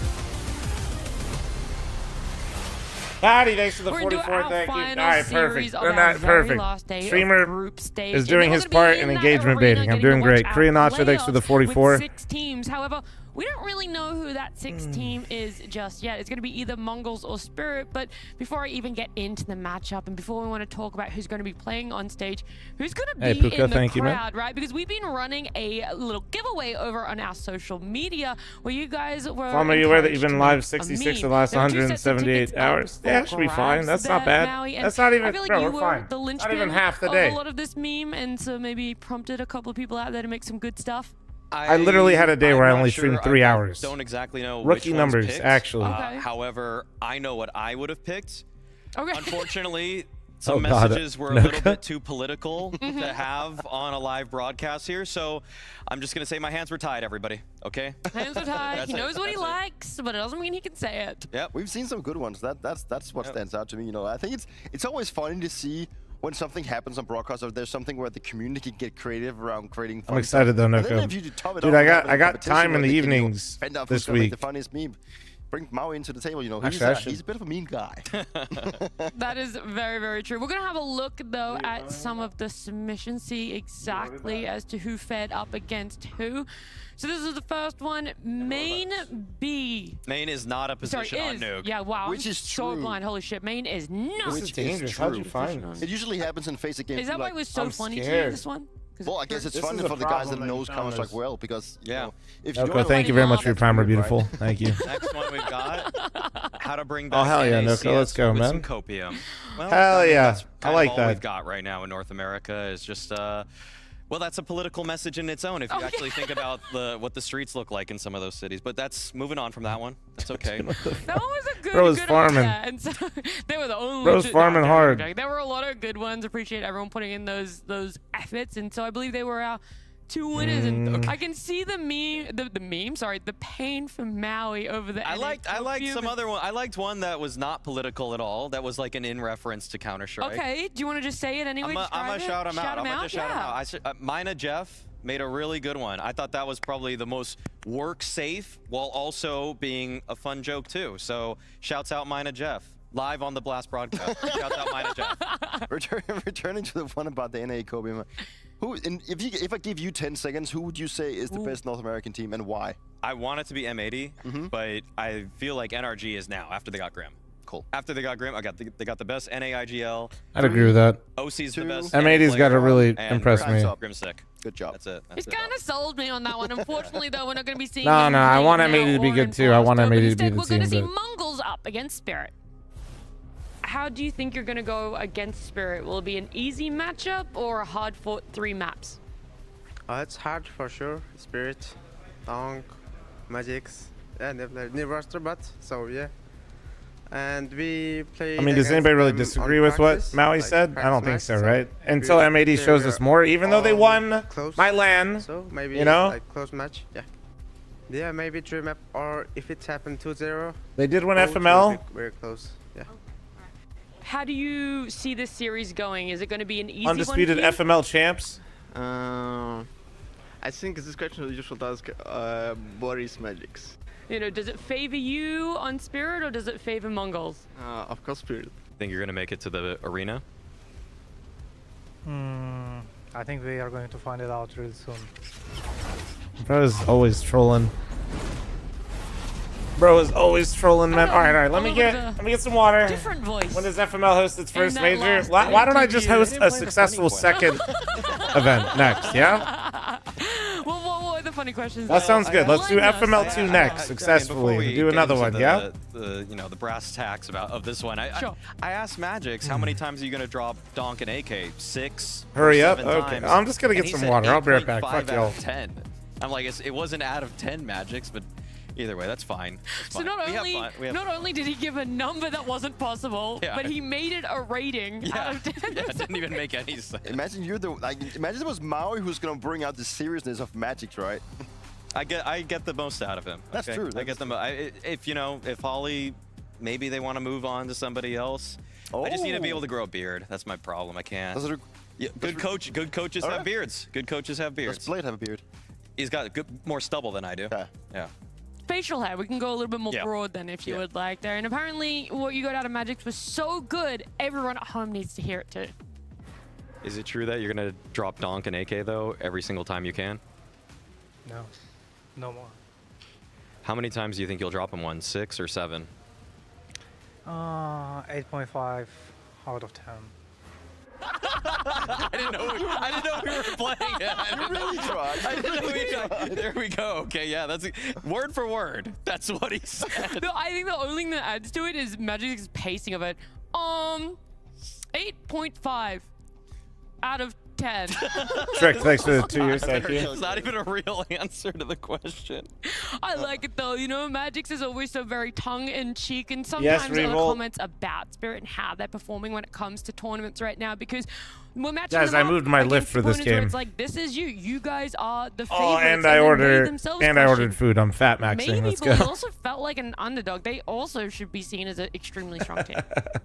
Speaker 1: Howdy, thanks for the 44. Thank you. All right, perfect. Perfect. Streamer is doing his part in engagement baiting. I'm doing great. Korean Nacho, thanks for the 44.
Speaker 16: 6 teams. However, we don't really know who that 6th team is just yet. It's going to be either Mongols or Spirit. But before I even get into the matchup and before we want to talk about who's going to be playing on stage, who's going to be
Speaker 1: Puka,
Speaker 16: in the
Speaker 1: thank you,
Speaker 16: crowd, right? Because we've been running a little giveaway over on our social media where you guys were.
Speaker 1: Are you aware that you've been live 66 of the last 178 hours? Yeah, it should be fine. That's not bad. That's not even.
Speaker 16: I feel like
Speaker 1: bro,
Speaker 16: you
Speaker 1: we're
Speaker 16: were
Speaker 1: fine.
Speaker 16: the linchpin
Speaker 1: Not even half the day.
Speaker 16: of a lot of this meme, and so maybe prompted a couple of people out there to make some good stuff.
Speaker 1: I literally had a day where I only streamed 3 hours.
Speaker 20: Don't exactly know
Speaker 1: rookie
Speaker 20: which
Speaker 1: numbers,
Speaker 20: ones picked.
Speaker 1: actually.
Speaker 20: However, I know what I would have picked.
Speaker 16: Okay.
Speaker 20: Unfortunately, some
Speaker 1: Oh, God.
Speaker 20: messages were a little bit too political to have on a live broadcast here, so I'm just gonna say my hands were tied, everybody. Okay?
Speaker 16: Hands are tied. He knows what he likes, but it doesn't mean he can say it.
Speaker 20: Yep.
Speaker 11: We've seen some good ones. That's what stands out to me. You know, I think it's always funny to see when something happens on broadcast, or there's something where the community can get creative around creating fun
Speaker 1: I'm excited though,
Speaker 11: stuff. And then
Speaker 1: Nuke.
Speaker 11: if you top it
Speaker 1: Dude,
Speaker 11: off,
Speaker 1: I got time in the evenings this week.
Speaker 11: The funniest meme. Bring Maui into the table. You know,
Speaker 1: Actually,
Speaker 11: he's a bit of a mean guy.
Speaker 16: That is very, very true. We're going to have a look, though, at some of the submissions, see exactly as to who fed up against who. So this is the first one, Main B.
Speaker 20: Main is not a position on Nuke.
Speaker 16: Yeah, wow.
Speaker 11: Which
Speaker 16: I'm
Speaker 11: is
Speaker 16: so
Speaker 11: true.
Speaker 16: blind. Holy shit, Main is not.
Speaker 1: This is dangerous. How'd you find this?
Speaker 11: It usually happens in face of games.
Speaker 16: Is that why it was so
Speaker 1: I'm
Speaker 16: funny to you,
Speaker 1: scared.
Speaker 16: this one?
Speaker 11: Well, I guess it's funny for the guys that knows Counter-Strike well, because you know, if you
Speaker 1: Nuke, thank you very much for your primer, beautiful. Thank you.
Speaker 20: Next one we've got how to bring back
Speaker 1: Oh, hell yeah,
Speaker 20: NACS
Speaker 1: Nuke, let's go,
Speaker 20: with
Speaker 1: man.
Speaker 20: some copium. Well,
Speaker 1: Hell
Speaker 20: I mean,
Speaker 1: yeah.
Speaker 20: that's
Speaker 1: I
Speaker 20: kind
Speaker 1: like
Speaker 20: of all
Speaker 1: that.
Speaker 20: we've got right now in North America is just well, that's a political message in its own if you actually think about what the streets look like in some of those cities. But that's moving on from that one. That's okay.
Speaker 16: That one was a good,
Speaker 1: Bro's
Speaker 16: good
Speaker 1: farming.
Speaker 16: idea. And so they were the only.
Speaker 1: Bro's farming hard.
Speaker 16: There were a lot of good ones. Appreciate everyone putting in those efforts. And so I believe they were our 2 winners. And I can see the meme. Sorry, the pain from Maui over the.
Speaker 20: I liked some other one. I liked one that was not political at all. That was like an in reference to Counter-Strike.
Speaker 16: Okay. Do you want to just say it anyway?
Speaker 20: I'm gonna shout him out. I'm gonna just shout him out. Mina Jeff made a really good one. I thought that was probably the most work safe while also being a fun joke too. So shouts out Mina Jeff. Live on the Blast broadcast. Shouts out Mina Jeff.
Speaker 11: Returning to the one about the NA Kobe. If I give you 10 seconds, who would you say is the best North American team and why?
Speaker 20: I want it to be M80, but I feel like NRG is now after they got Grim.
Speaker 11: Cool.
Speaker 20: After they got Grim, they got the best NAIGL.
Speaker 1: I'd agree with that.
Speaker 20: OC's the best.
Speaker 1: M80's got to really
Speaker 20: and
Speaker 1: impress me.
Speaker 20: Grim's sick.
Speaker 11: Good job.
Speaker 20: That's it.
Speaker 16: It's kind of sold me on that one. Unfortunately, though, we're not going to be seeing.
Speaker 1: No, I want M80 to be good too. I want M80 to be the
Speaker 16: We're going to see
Speaker 1: team.
Speaker 16: Mongols up against Spirit. How do you think you're going to go against Spirit? Will it be an easy matchup or a hard-fought 3 maps?
Speaker 23: It's hard for sure. Spirit, Tonk, Magix, and they play new roster, but so yeah. And we play.
Speaker 1: I mean, does anybody really disagree with what Maui said? I don't think so, right? Until M80 shows us more, even though they won my LAN,
Speaker 23: so maybe
Speaker 1: you know?
Speaker 23: like close match, yeah. Yeah, maybe 3 map, or if it's happened 2-0.
Speaker 1: They did win
Speaker 23: both
Speaker 1: FML.
Speaker 23: will be very close, yeah.
Speaker 16: How do you see this series going? Is it going to be an easy
Speaker 1: Undisputed
Speaker 16: one for you?
Speaker 1: FML champs.
Speaker 10: I think this question is usual task. Boris Magix.
Speaker 16: You know, does it favor you on Spirit or does it favor Mongols?
Speaker 10: Of course, Spirit.
Speaker 20: Think you're gonna make it to the arena?
Speaker 13: I think we are going to find it out real soon.
Speaker 1: Bro is always trolling. Bro is always trolling, man. All right. Let me get some water.
Speaker 16: Different voice.
Speaker 1: When does FML host its first
Speaker 16: that
Speaker 1: major?
Speaker 16: last
Speaker 1: Why don't I just
Speaker 16: interview.
Speaker 1: host a successful second event next? Yeah.
Speaker 16: Well, what were the funny questions?
Speaker 1: That
Speaker 16: though?
Speaker 1: sounds good. Let's do
Speaker 16: Enlighten us.
Speaker 1: FML2 next successfully.
Speaker 20: Before we
Speaker 1: Do
Speaker 20: get
Speaker 1: another
Speaker 20: into
Speaker 1: one,
Speaker 20: the,
Speaker 1: yeah?
Speaker 20: The brass tacks of this one.
Speaker 16: Sure.
Speaker 20: I asked Magix how many times are you gonna drop Donk and AK? 6.
Speaker 1: Hurry
Speaker 20: or
Speaker 1: up.
Speaker 20: 7
Speaker 1: Okay.
Speaker 20: times.
Speaker 1: I'm just gonna
Speaker 20: And
Speaker 1: get
Speaker 20: he
Speaker 1: some
Speaker 20: said
Speaker 1: water. I'll be right back.
Speaker 20: 8.5
Speaker 1: Fuck
Speaker 20: out
Speaker 1: y'all.
Speaker 20: of 10. I'm like, it wasn't out of 10 Magix, but Either way, that's fine. That's
Speaker 16: So
Speaker 20: fine.
Speaker 16: not
Speaker 20: We have
Speaker 16: only
Speaker 20: fun. We have
Speaker 16: not
Speaker 20: fun.
Speaker 16: only did he give a number that wasn't possible,
Speaker 20: Yeah.
Speaker 16: but he made it a rating out of 10.
Speaker 20: Yeah, it didn't even make any sense.
Speaker 11: Imagine you're the imagine it was Maui who's gonna bring out the seriousness of Magic, right?
Speaker 20: I get the most out of him.
Speaker 11: That's
Speaker 20: okay?
Speaker 11: true.
Speaker 20: I get them. If Holly, maybe they want to move on to somebody else. I just need to be able to grow a beard. That's my problem. I can't. Good coaches have beards. Good coaches have beards.
Speaker 11: Does Blade have a beard?
Speaker 20: He's got more stubble than I do. Yeah.
Speaker 16: Facial hair, we can go a little bit more
Speaker 20: Yeah.
Speaker 16: broad than if you would like there. And apparently what you got out of Magic was so good, everyone at home needs to hear it too.
Speaker 20: Is it true that you're gonna drop Donk and AK though every single time you can?
Speaker 13: No. No more.
Speaker 20: How many times do you think you'll drop him? 6 or 7?
Speaker 13: 8.5 out of 10.
Speaker 20: I didn't know we were playing it.
Speaker 11: You really tried.
Speaker 20: There we go. Okay, yeah, that's word for word. That's what he said.
Speaker 16: No, I think the only thing that adds to it is Magic's pacing of it. 8.5 out of 10.
Speaker 1: Trick, thanks for the 2 years. Thank you.
Speaker 20: It's not even a real answer to the question.
Speaker 16: I like it though, you know, Magic's is always so very tongue-in-cheek, and sometimes other
Speaker 1: Revolt.
Speaker 16: comments about Spirit and how they're performing when it comes to tournaments right now, because we're matching
Speaker 1: Guys,
Speaker 16: them
Speaker 1: I
Speaker 16: up
Speaker 1: moved my lift
Speaker 16: against
Speaker 1: for this
Speaker 16: opponents where
Speaker 1: game.
Speaker 16: It's like, this is you. You guys are the favorites.
Speaker 1: Oh, and
Speaker 16: they
Speaker 1: I ordered
Speaker 16: themselves
Speaker 1: and I
Speaker 16: question.
Speaker 1: ordered food. I'm fat maxing.
Speaker 16: Maybe
Speaker 1: Let's
Speaker 16: people
Speaker 1: go.
Speaker 16: also felt like an underdog. They also should be seen as an extremely strong team.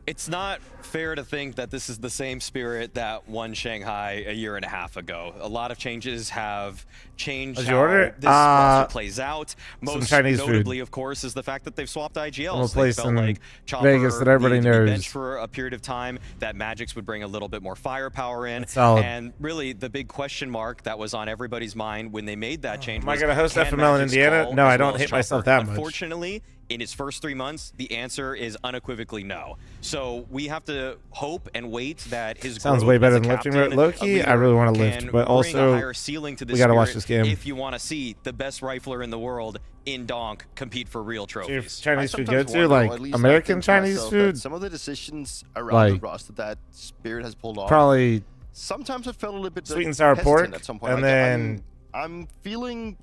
Speaker 20: It's not fair to think that this is the same Spirit that won Shanghai a year and a half ago. A lot of changes have changed
Speaker 1: Did
Speaker 20: how
Speaker 1: you order?
Speaker 20: this roster plays out. Most
Speaker 1: Chinese
Speaker 20: notably,
Speaker 1: food.
Speaker 20: of course, is the fact that they've swapped IGLs.
Speaker 1: From a
Speaker 20: They
Speaker 1: place
Speaker 20: felt
Speaker 1: in
Speaker 20: like Chopper
Speaker 1: Vegas that everybody
Speaker 20: needed to be
Speaker 1: knows.
Speaker 20: benched for a period of time, that Magic's would bring a little bit more firepower in.
Speaker 1: That's solid.
Speaker 20: And really, the big question mark that was on everybody's mind when they made that change
Speaker 1: Am I
Speaker 20: was,
Speaker 1: gonna host
Speaker 20: can
Speaker 1: FML in
Speaker 20: Magic's
Speaker 1: Indiana?
Speaker 20: call
Speaker 1: No,
Speaker 20: as
Speaker 1: I don't
Speaker 20: well as
Speaker 1: hate myself
Speaker 20: Chopper?
Speaker 1: that much.
Speaker 20: Unfortunately, in his first 3 months, the answer is unequivocally no. So we have to hope and wait that his
Speaker 1: Sounds
Speaker 20: growth
Speaker 1: way better
Speaker 20: as a
Speaker 1: than lifting.
Speaker 20: captain,
Speaker 1: Low-key,
Speaker 20: a
Speaker 1: I really want to
Speaker 20: leader,
Speaker 1: lift,
Speaker 20: can
Speaker 1: but
Speaker 20: bring
Speaker 1: also
Speaker 20: a higher ceiling to
Speaker 1: we gotta watch this
Speaker 20: Spirit
Speaker 1: game.
Speaker 20: if you want to see the best rifler in the world in Donk compete for real trophies.
Speaker 1: Chinese food
Speaker 11: sometimes
Speaker 1: go to,
Speaker 11: wonder,
Speaker 1: like
Speaker 11: or at least
Speaker 1: American
Speaker 11: think to
Speaker 1: Chinese
Speaker 11: myself,
Speaker 1: food?
Speaker 11: that some of the decisions around
Speaker 1: Like,
Speaker 11: the roster that Spirit has pulled off,
Speaker 1: probably
Speaker 11: sometimes I felt a little bit
Speaker 1: sweet and sour
Speaker 11: hesitant
Speaker 1: pork,
Speaker 11: at some point.
Speaker 1: and
Speaker 11: Like,
Speaker 1: then
Speaker 11: I'm feeling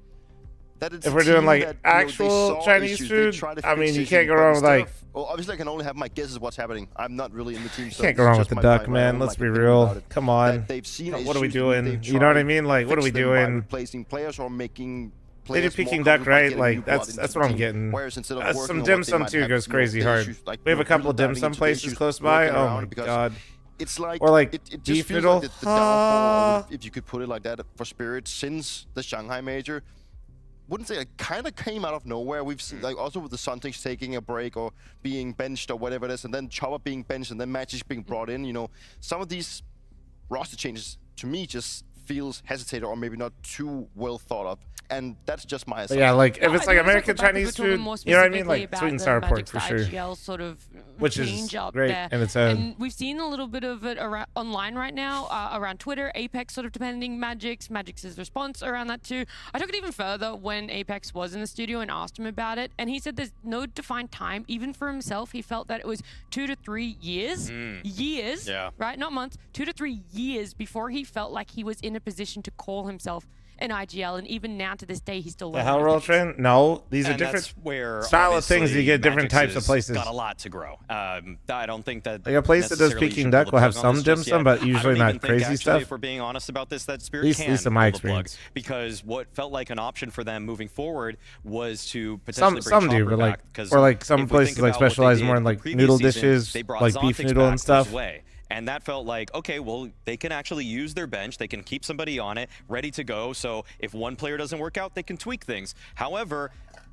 Speaker 11: that it's
Speaker 1: if
Speaker 11: a
Speaker 1: we're doing
Speaker 11: team
Speaker 1: like
Speaker 11: that,
Speaker 1: actual
Speaker 11: they saw
Speaker 1: Chinese
Speaker 11: issues,
Speaker 1: food,
Speaker 11: they try to
Speaker 1: I
Speaker 11: fix
Speaker 1: mean, you
Speaker 11: issues,
Speaker 1: can't go
Speaker 11: but
Speaker 1: wrong with
Speaker 11: instead
Speaker 1: like.
Speaker 11: of- well, obviously I can only have my guesses what's happening. I'm not really in the team. So
Speaker 1: Can't go
Speaker 11: this is
Speaker 1: wrong with
Speaker 11: just
Speaker 1: the
Speaker 11: my
Speaker 1: duck, man.
Speaker 11: own,
Speaker 1: Let's
Speaker 11: like,
Speaker 1: be
Speaker 11: opinion
Speaker 1: real.
Speaker 11: about it.
Speaker 1: Come
Speaker 11: That
Speaker 1: on.
Speaker 11: they've seen
Speaker 1: What are we
Speaker 11: issues,
Speaker 1: doing?
Speaker 11: they've
Speaker 1: You know what I
Speaker 11: tried
Speaker 1: mean? Like, what are
Speaker 11: fix
Speaker 1: we
Speaker 11: them by
Speaker 1: doing?
Speaker 11: replacing players or making
Speaker 1: They do
Speaker 11: players more
Speaker 1: Peking duck,
Speaker 11: confident by
Speaker 1: right?
Speaker 11: getting
Speaker 1: Like
Speaker 11: new blood
Speaker 1: that's
Speaker 11: into
Speaker 1: that's
Speaker 11: the
Speaker 1: what I'm
Speaker 11: team.
Speaker 1: getting.
Speaker 11: Whereas instead of working
Speaker 1: Some
Speaker 11: on
Speaker 1: dim
Speaker 11: what they
Speaker 1: sum
Speaker 11: might
Speaker 1: too
Speaker 11: have,
Speaker 1: goes
Speaker 11: you know,
Speaker 1: crazy
Speaker 11: the
Speaker 1: hard.
Speaker 11: issues, like,
Speaker 1: We have a
Speaker 11: really
Speaker 1: couple dim
Speaker 11: diving
Speaker 1: sum
Speaker 11: into the
Speaker 1: places
Speaker 11: issues,
Speaker 1: close by.
Speaker 11: working
Speaker 1: Oh
Speaker 11: around
Speaker 1: my
Speaker 11: it, because
Speaker 1: god.
Speaker 11: It's like
Speaker 1: Or like
Speaker 11: it just
Speaker 1: beef
Speaker 11: feels
Speaker 1: noodle.
Speaker 11: like the downfall, if you could put it like that, for Spirit since the Shanghai major. Wouldn't say it kind of came out of nowhere. We've seen like also with the Suntix taking a break or being benched or whatever it is, and then Chopper being benched and then Magic being brought in. You know, some of these roster changes to me just feels hesitated or maybe not too well thought of, and that's just my
Speaker 1: But
Speaker 11: assumption.
Speaker 1: yeah, like if it's like
Speaker 16: I
Speaker 1: American
Speaker 16: think
Speaker 1: Chinese
Speaker 16: we're talking
Speaker 1: food,
Speaker 16: more
Speaker 1: you know what I mean?
Speaker 16: specifically
Speaker 1: Like
Speaker 16: about
Speaker 1: sweet and
Speaker 16: the
Speaker 1: sour pork
Speaker 16: Magic's
Speaker 1: for sure.
Speaker 16: IGL sort of
Speaker 1: Which is
Speaker 16: change up
Speaker 1: great
Speaker 16: there.
Speaker 1: in its own.
Speaker 16: And we've seen a little bit of it around, online right now, around Twitter, Apex sort of defending Magic's response around that too. I took it even further when Apex was in the studio and asked him about it, and he said there's no defined time, even for himself. He felt that it was 2 to 3 years,
Speaker 20: Yeah.
Speaker 16: right? Not months, 2 to 3 years before he felt like he was in a position to call himself an IGL, and even now to this day, he's still
Speaker 1: The
Speaker 16: learning.
Speaker 1: hell roll train? No, these are
Speaker 20: And
Speaker 1: different
Speaker 20: that's where
Speaker 1: style of things. You
Speaker 20: obviously
Speaker 1: get different
Speaker 20: Magic's
Speaker 1: types of
Speaker 20: has
Speaker 1: places.
Speaker 20: Got a lot to grow. I don't think that
Speaker 1: Like a place that does
Speaker 20: necessarily
Speaker 1: Peking
Speaker 20: should
Speaker 1: duck
Speaker 20: pull
Speaker 1: will
Speaker 20: the
Speaker 1: have
Speaker 20: plug on
Speaker 1: some
Speaker 20: this
Speaker 1: dim
Speaker 20: just
Speaker 1: sum,
Speaker 20: yet.
Speaker 1: but
Speaker 20: I
Speaker 1: usually
Speaker 20: don't
Speaker 1: not
Speaker 20: even think,
Speaker 1: crazy
Speaker 20: actually,
Speaker 1: stuff.
Speaker 20: If we're being honest about this, that Spirit
Speaker 1: Least-
Speaker 20: can
Speaker 1: least in my
Speaker 20: pull the plug,
Speaker 1: experience.
Speaker 20: because what felt like an option for them moving forward was to potentially
Speaker 1: Some
Speaker 20: bring
Speaker 1: do,
Speaker 20: Chopper
Speaker 1: but like
Speaker 20: back, 'cause
Speaker 1: or like some
Speaker 20: if we
Speaker 1: places
Speaker 20: think
Speaker 1: like
Speaker 20: about what they
Speaker 1: specialize
Speaker 20: did
Speaker 1: more in
Speaker 20: the
Speaker 1: like
Speaker 20: previous
Speaker 1: noodle
Speaker 20: season,
Speaker 1: dishes,
Speaker 20: they brought
Speaker 1: like beef
Speaker 20: Zontix
Speaker 1: noodle
Speaker 20: back
Speaker 1: and
Speaker 20: his
Speaker 1: stuff.
Speaker 20: way. And that felt like, okay, well, they can actually use their bench. They can keep somebody on it, ready to go. So if one player doesn't work out, they can tweak things. However,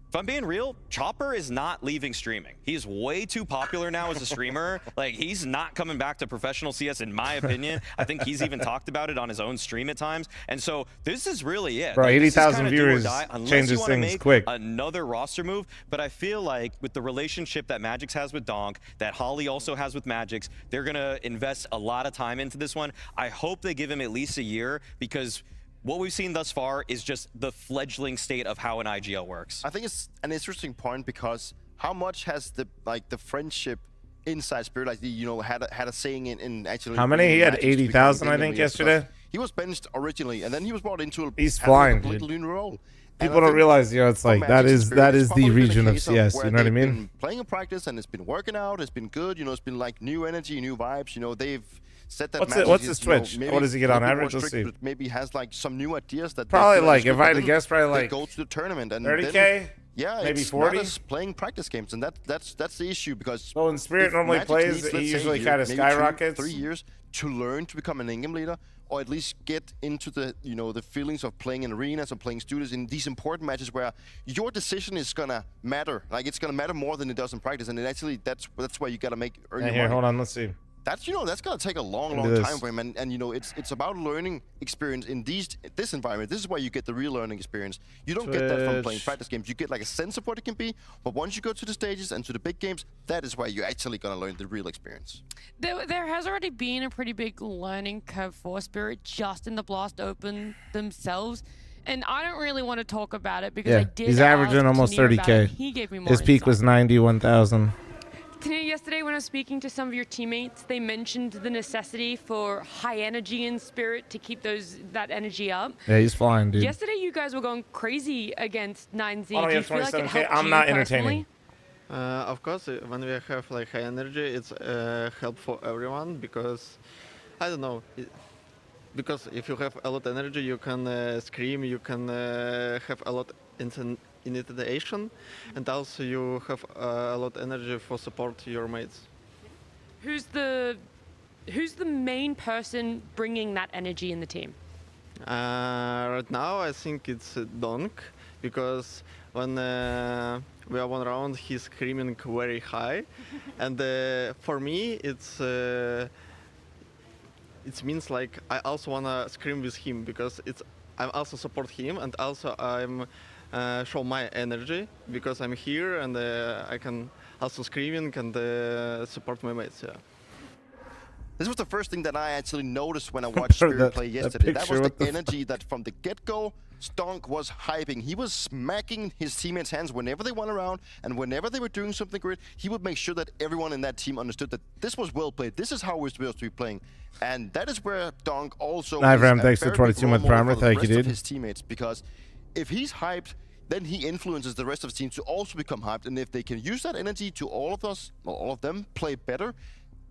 Speaker 20: if I'm being real, Chopper is not leaving streaming. He's way too popular now as a streamer. Like, he's not coming back to professional CS, in my opinion. I think he's even talked about it on his own stream at times. And so this is really it.
Speaker 1: Bro,
Speaker 20: Like, this is
Speaker 1: 80,000
Speaker 20: kinda do or
Speaker 1: viewers
Speaker 20: die, unless
Speaker 1: changes
Speaker 20: you wanna
Speaker 1: things
Speaker 20: make
Speaker 1: quick.
Speaker 20: another roster move. But I feel like with the relationship that Magic's has with Donk, that Holly also has with Magic's, they're going to invest a lot of time into this one. I hope they give him at least a year, because what we've seen thus far is just the fledgling state of how an IGL works.
Speaker 11: I think it's an interesting point, because how much has the friendship inside Spirit, like had a saying in actually.
Speaker 1: How many? He had
Speaker 11: matches to
Speaker 1: 80,000, I
Speaker 11: become
Speaker 1: think,
Speaker 11: Premier, because
Speaker 1: yesterday.
Speaker 11: He was benched originally, and then he was brought into
Speaker 1: He's
Speaker 11: having
Speaker 1: flying,
Speaker 11: a completely
Speaker 1: dude.
Speaker 11: new role.
Speaker 1: People don't realize, you know, it's like that is the region of CS. You know what I mean?
Speaker 11: Been playing in practice and it's been working out. It's been good. You know, it's been like new energy, new vibes. You know, they've set that.
Speaker 1: What's his Twitch? What does he get on average? Let's see.
Speaker 11: Maybe has like some new ideas that
Speaker 1: probably like, if I had to guess, probably like
Speaker 11: go to the tournament and
Speaker 1: 30K.
Speaker 11: Yeah,
Speaker 1: maybe
Speaker 11: it's
Speaker 1: 40.
Speaker 11: Playing practice games, and that's the issue because.
Speaker 1: Well, when Spirit normally plays, he usually kind of skyrockets.
Speaker 11: 3 years to learn to become an in-game leader, or at least get into the the feelings of playing in arenas or playing studios in these important matches where your decision is gonna matter. Like it's gonna matter more than it does in practice, and that's where you gotta earn your money.
Speaker 1: Hold on, let's see.
Speaker 11: That's that's gonna take a long time for him, and it's about learning experience in this environment. This is where you get the real learning experience. You don't get that from playing practice games. You get like a sense of what it can be, but once you go to the stages and to the big games, that is where you're actually gonna learn the real experience.
Speaker 16: There has already been a pretty big learning curve for Spirit just in the Blast Open themselves. And I don't really want to talk about it because I did.
Speaker 1: He's averaging almost 30K.
Speaker 16: He gave me more
Speaker 1: His peak was 91,000.
Speaker 16: Tania, yesterday when I was speaking to some of your teammates, they mentioned the necessity for high energy in Spirit to keep that energy up.
Speaker 1: Yeah, he's flying, dude.
Speaker 16: Yesterday you guys were going crazy against 9Z.
Speaker 1: Do you feel like it helped I'm not entertaining.
Speaker 23: Of course, when we have like high energy, it's help for everyone because I don't know. Because if you have a lot of energy, you can scream, you can have a lot intimidation, and also you have a lot of energy for support your mates.
Speaker 16: Who's the main person bringing that energy in the team?
Speaker 23: Right now, I think it's Donk, because when we are one round, he's screaming very high, and for me, it means like I also wanna scream with him because I also support him, and also I'm show my energy because I'm here and I can also screaming and support my mates. Yeah.
Speaker 11: This was the first thing that I actually noticed when I watched Spirit play yesterday. That was the energy that from the get-go, Stonk was hyping. He was smacking his teammates' hands whenever they went around, and whenever they were doing something great, he would make sure that everyone in that team understood that this was well played. This is how we're supposed to be playing. And that is where Donk also
Speaker 1: thanks for 22-month primer. Thank you, dude.
Speaker 11: His teammates, because if he's hyped, then he influences the rest of the team to also become hyped. And if they can use that energy to all of them play better,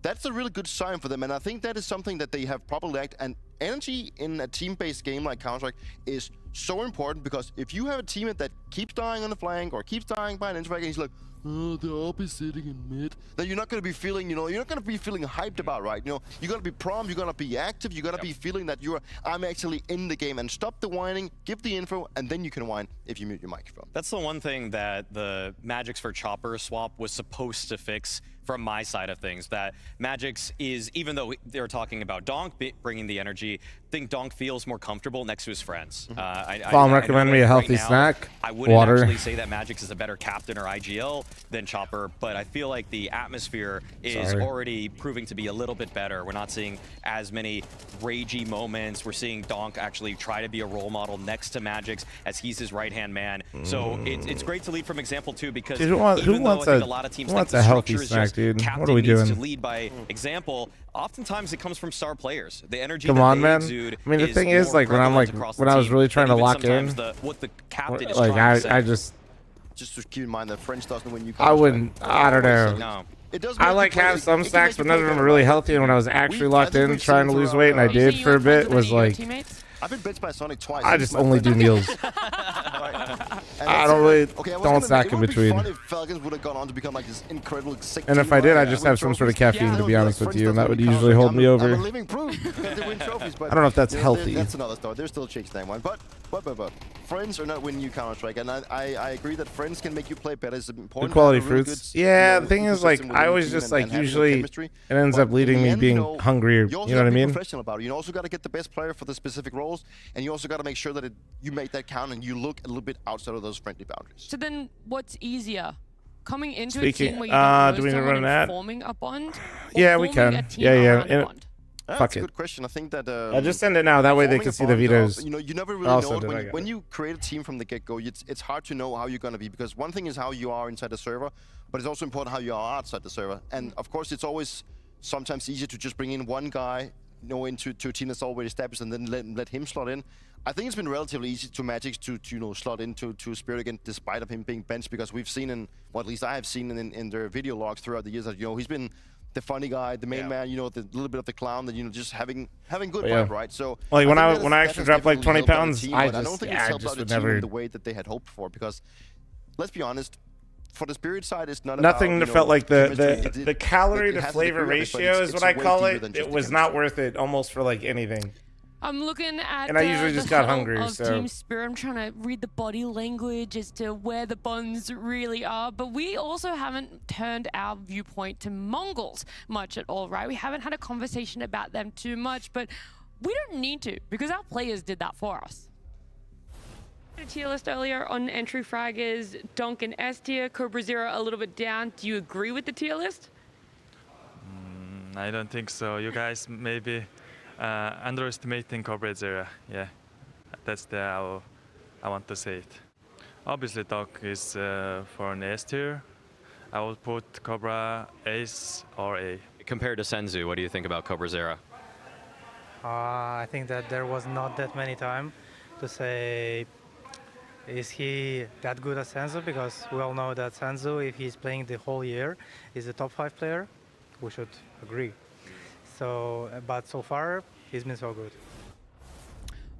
Speaker 11: that's a really good sign for them. And I think that is something that they have probably lacked. And energy in a team-based game like Counter-Strike is so important, because if you have a teammate that keeps dying on the flank or keeps dying by an interact, and he's like, oh, the AWP is sitting in mid, then you're not going to be feeling, you're not going to be feeling hyped about, right? You're going to be prompt, you're going to be active, you're going to be feeling that I'm actually in the game. And stop the whining, give the info, and then you can whine if you mute your microphone.
Speaker 20: That's the one thing that the Magix for Chopper swap was supposed to fix from my side of things. That Magix is, even though they were talking about Donk bringing the energy, I think Donk feels more comfortable next to his friends.
Speaker 1: fl0m, recommend me a healthy snack.
Speaker 20: I wouldn't
Speaker 1: water.
Speaker 20: actually say that Magix is a better captain or IGL than Chopper, but I feel like the atmosphere is already proving to be a little bit better. We're not seeing as many ragey moments. We're seeing Donk actually try to be a role model next to Magix as he's his right-hand man. So it's great to lead from example too, because
Speaker 1: Dude, who wants
Speaker 20: a lot of teams
Speaker 1: wants
Speaker 20: think
Speaker 1: a
Speaker 20: the
Speaker 1: healthy
Speaker 20: structure is
Speaker 1: snack,
Speaker 20: just
Speaker 1: dude?
Speaker 20: captain
Speaker 1: What are we
Speaker 20: needs
Speaker 1: doing?
Speaker 20: to lead by example. Oftentimes it comes from star players. The energy
Speaker 1: Come
Speaker 20: that
Speaker 1: on,
Speaker 20: they
Speaker 1: man.
Speaker 20: exude
Speaker 1: I mean, the thing
Speaker 20: more
Speaker 1: is, like, when I'm like,
Speaker 20: prevalent across
Speaker 1: when
Speaker 20: the
Speaker 1: I was
Speaker 20: team
Speaker 1: really trying to
Speaker 20: than even
Speaker 1: lock in,
Speaker 20: sometimes what the captain is
Speaker 1: like,
Speaker 20: trying to say.
Speaker 1: I just
Speaker 11: to keep in mind that French doesn't win you.
Speaker 1: I wouldn't. I don't know.
Speaker 20: No.
Speaker 11: It does
Speaker 1: I like have some stacks, but none of them are really healthy. And when I was actually locked in trying to lose weight, and I did for a bit, was like,
Speaker 11: I've been benched by Sonic twice.
Speaker 1: I just only do meals. I don't really don't stack in between.
Speaker 11: If Falcons would have gone on to become like this incredible sick
Speaker 1: And if I did, I just have some sort of caffeine, to be honest with you, and that would usually hold me over.
Speaker 11: I'm a living proof that they win trophies, but
Speaker 1: I don't know if that's healthy.
Speaker 11: That's another story. They're still chasing that one, but friends are not winning you Counter-Strike, and I agree that friends can make you play better. It's important.
Speaker 1: Good quality
Speaker 11: really
Speaker 1: fruits.
Speaker 11: good,
Speaker 1: Yeah, the thing is, like, I always just like usually it ends up leading me being hungrier. You know what I mean?
Speaker 11: Professional about it. You also got to get the best player for the specific roles, and you also got to make sure that you make that count and you look a little bit outside of those friendly boundaries.
Speaker 16: So then, what's easier? Coming into
Speaker 1: Speaking,
Speaker 16: a team where you don't
Speaker 1: do we
Speaker 16: know
Speaker 1: run
Speaker 16: someone
Speaker 1: that?
Speaker 16: and forming a bond?
Speaker 1: Yeah, we can. Yeah.
Speaker 11: That's
Speaker 1: Fuck
Speaker 11: a
Speaker 1: it.
Speaker 11: good question. I think that
Speaker 1: I just send it now. That way they can see the videos.
Speaker 11: You never really
Speaker 1: I'll
Speaker 11: know
Speaker 1: send it,
Speaker 11: when you create a team from the get-go. It's hard to know how you're going to be, because one thing is how you are inside the server, but it's also important how you are outside the server. And of course, it's always sometimes easier to just bring in one guy into a team that's already established and then let him slot in. I think it's been relatively easy to Magic to slot into Spirit again, despite of him being benched, because we've seen at least I have seen in their video logs throughout the years that he's been the funny guy, the main man, the little bit of the clown, that just having good vibe, right? So
Speaker 1: like when I actually dropped like 20 pounds,
Speaker 11: I don't think it's helped out the team in the way that they had hoped for, because let's be honest, for the Spirit side, it's not
Speaker 1: nothing
Speaker 11: about,
Speaker 1: felt like
Speaker 11: chemistry.
Speaker 1: the calorie to
Speaker 11: has a
Speaker 1: flavor
Speaker 11: degree of it, but
Speaker 1: ratio is
Speaker 11: it's
Speaker 1: what I
Speaker 11: way
Speaker 1: call
Speaker 11: deeper
Speaker 1: it.
Speaker 11: than just
Speaker 1: It
Speaker 11: the
Speaker 1: was not worth it almost for like anything.
Speaker 16: I'm looking at
Speaker 1: and I usually just got hungry,
Speaker 16: of
Speaker 1: so
Speaker 16: Team Spirit. I'm trying to read the body language as to where the bonds really are, but we also haven't turned our viewpoint to Mongols much at all, right? We haven't had a conversation about them too much, but we don't need to, because our players did that for us. A tier list earlier on entry fraggers, Donk and S tier, Cobra Zero a little bit down. Do you agree with the tier list?
Speaker 3: I don't think so. You guys maybe underestimating Cobra Zero. Yeah, that's how I want to say it. Obviously, Doc is for an S tier. I will put Cobra Ace or A.
Speaker 20: Compared to Senzu, what do you think about Cobra Zero?
Speaker 13: I think that there was not that many time to say, is he that good at Senzu? Because we all know that Senzu, if he's playing the whole year, is a top 5 player. We should agree. So, but so far, he's been so good.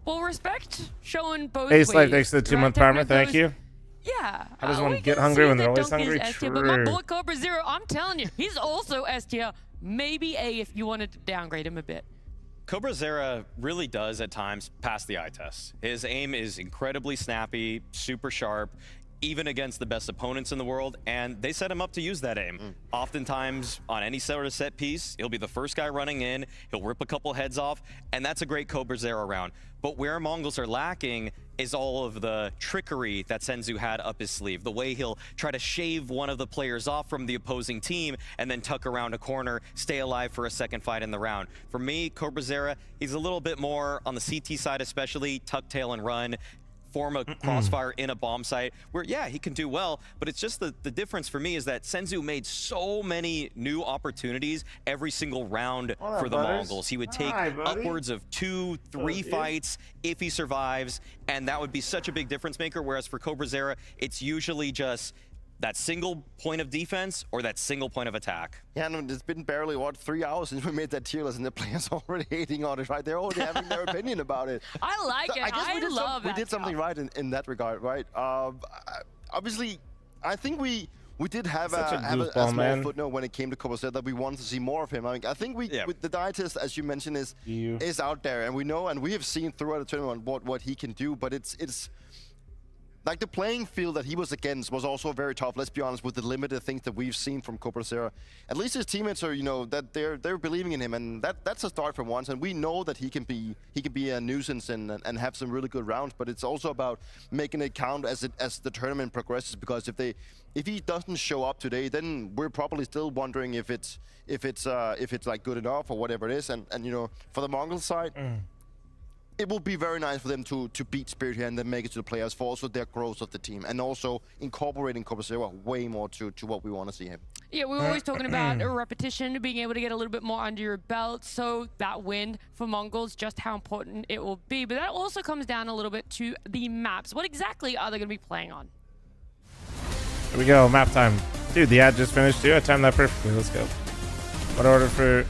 Speaker 16: Well, respect showing both
Speaker 1: Ace
Speaker 16: ways.
Speaker 1: Life thanks to the 2-month primer. Thank you.
Speaker 16: Yeah.
Speaker 1: How does one get hungry when they're always hungry?
Speaker 16: True. But my boy Cobra Zero, I'm telling you, he's also S tier. Maybe A if you wanted to downgrade him a bit.
Speaker 20: Cobra Zero really does at times pass the eye test. His aim is incredibly snappy, super sharp, even against the best opponents in the world, and they set him up to use that aim. Oftentimes, on any sort of set piece, he'll be the first guy running in, he'll rip a couple heads off, and that's a great Cobra Zero round. But where Mongols are lacking is all of the trickery that Senzu had up his sleeve. The way he'll try to shave one of the players off from the opposing team and then tuck around a corner, stay alive for a second fight in the round. For me, Cobra Zero, he's a little bit more on the CT side especially, tuck tail and run, form a crossfire in a bomb site where, yeah, he can do well, but it's just the difference for me is that Senzu made so many new opportunities every single round for the Mongols. He would take upwards of 2-3 fights if he survives, and that would be such a big difference maker, whereas for Cobra Zero, it's usually just that single point of defense or that single point of attack.
Speaker 11: Yeah, no, it's been barely, 3 hours since we made that tier list, and the players already hating on it, right? They're already having their opinion about it.
Speaker 16: I like it.
Speaker 11: I guess we did something right in that regard, right? Obviously, I think we did have a small footnote when it came to Cobra Zero that we wanted to see more of him. I mean, I think with the dietist, as you mentioned, is out there, and we know and we have seen throughout the tournament what he can do, but it's like the playing field that he was against was also very tough, let's be honest, with the limited things that we've seen from Cobra Zero. At least his teammates are, that they're believing in him, and that's a start for once. And we know that he can be a nuisance and have some really good rounds, but it's also about making it count as the tournament progresses, because if he doesn't show up today, then we're probably still wondering if it's like good enough or whatever it is. And for the Mongol side, it will be very nice for them to beat Spirit here and then make it to the playoffs for also their growth of the team, and also incorporating Cobra Zero way more to what we want to see him.
Speaker 16: Yeah, we were always talking about a repetition, being able to get a little bit more under your belt, so that win for Mongols, just how important it will be. But that also comes down a little bit to the maps. What exactly are they going to be playing on?
Speaker 1: Here we go, map time. Dude, the ad just finished too. I timed that perfectly. Let's go. What order for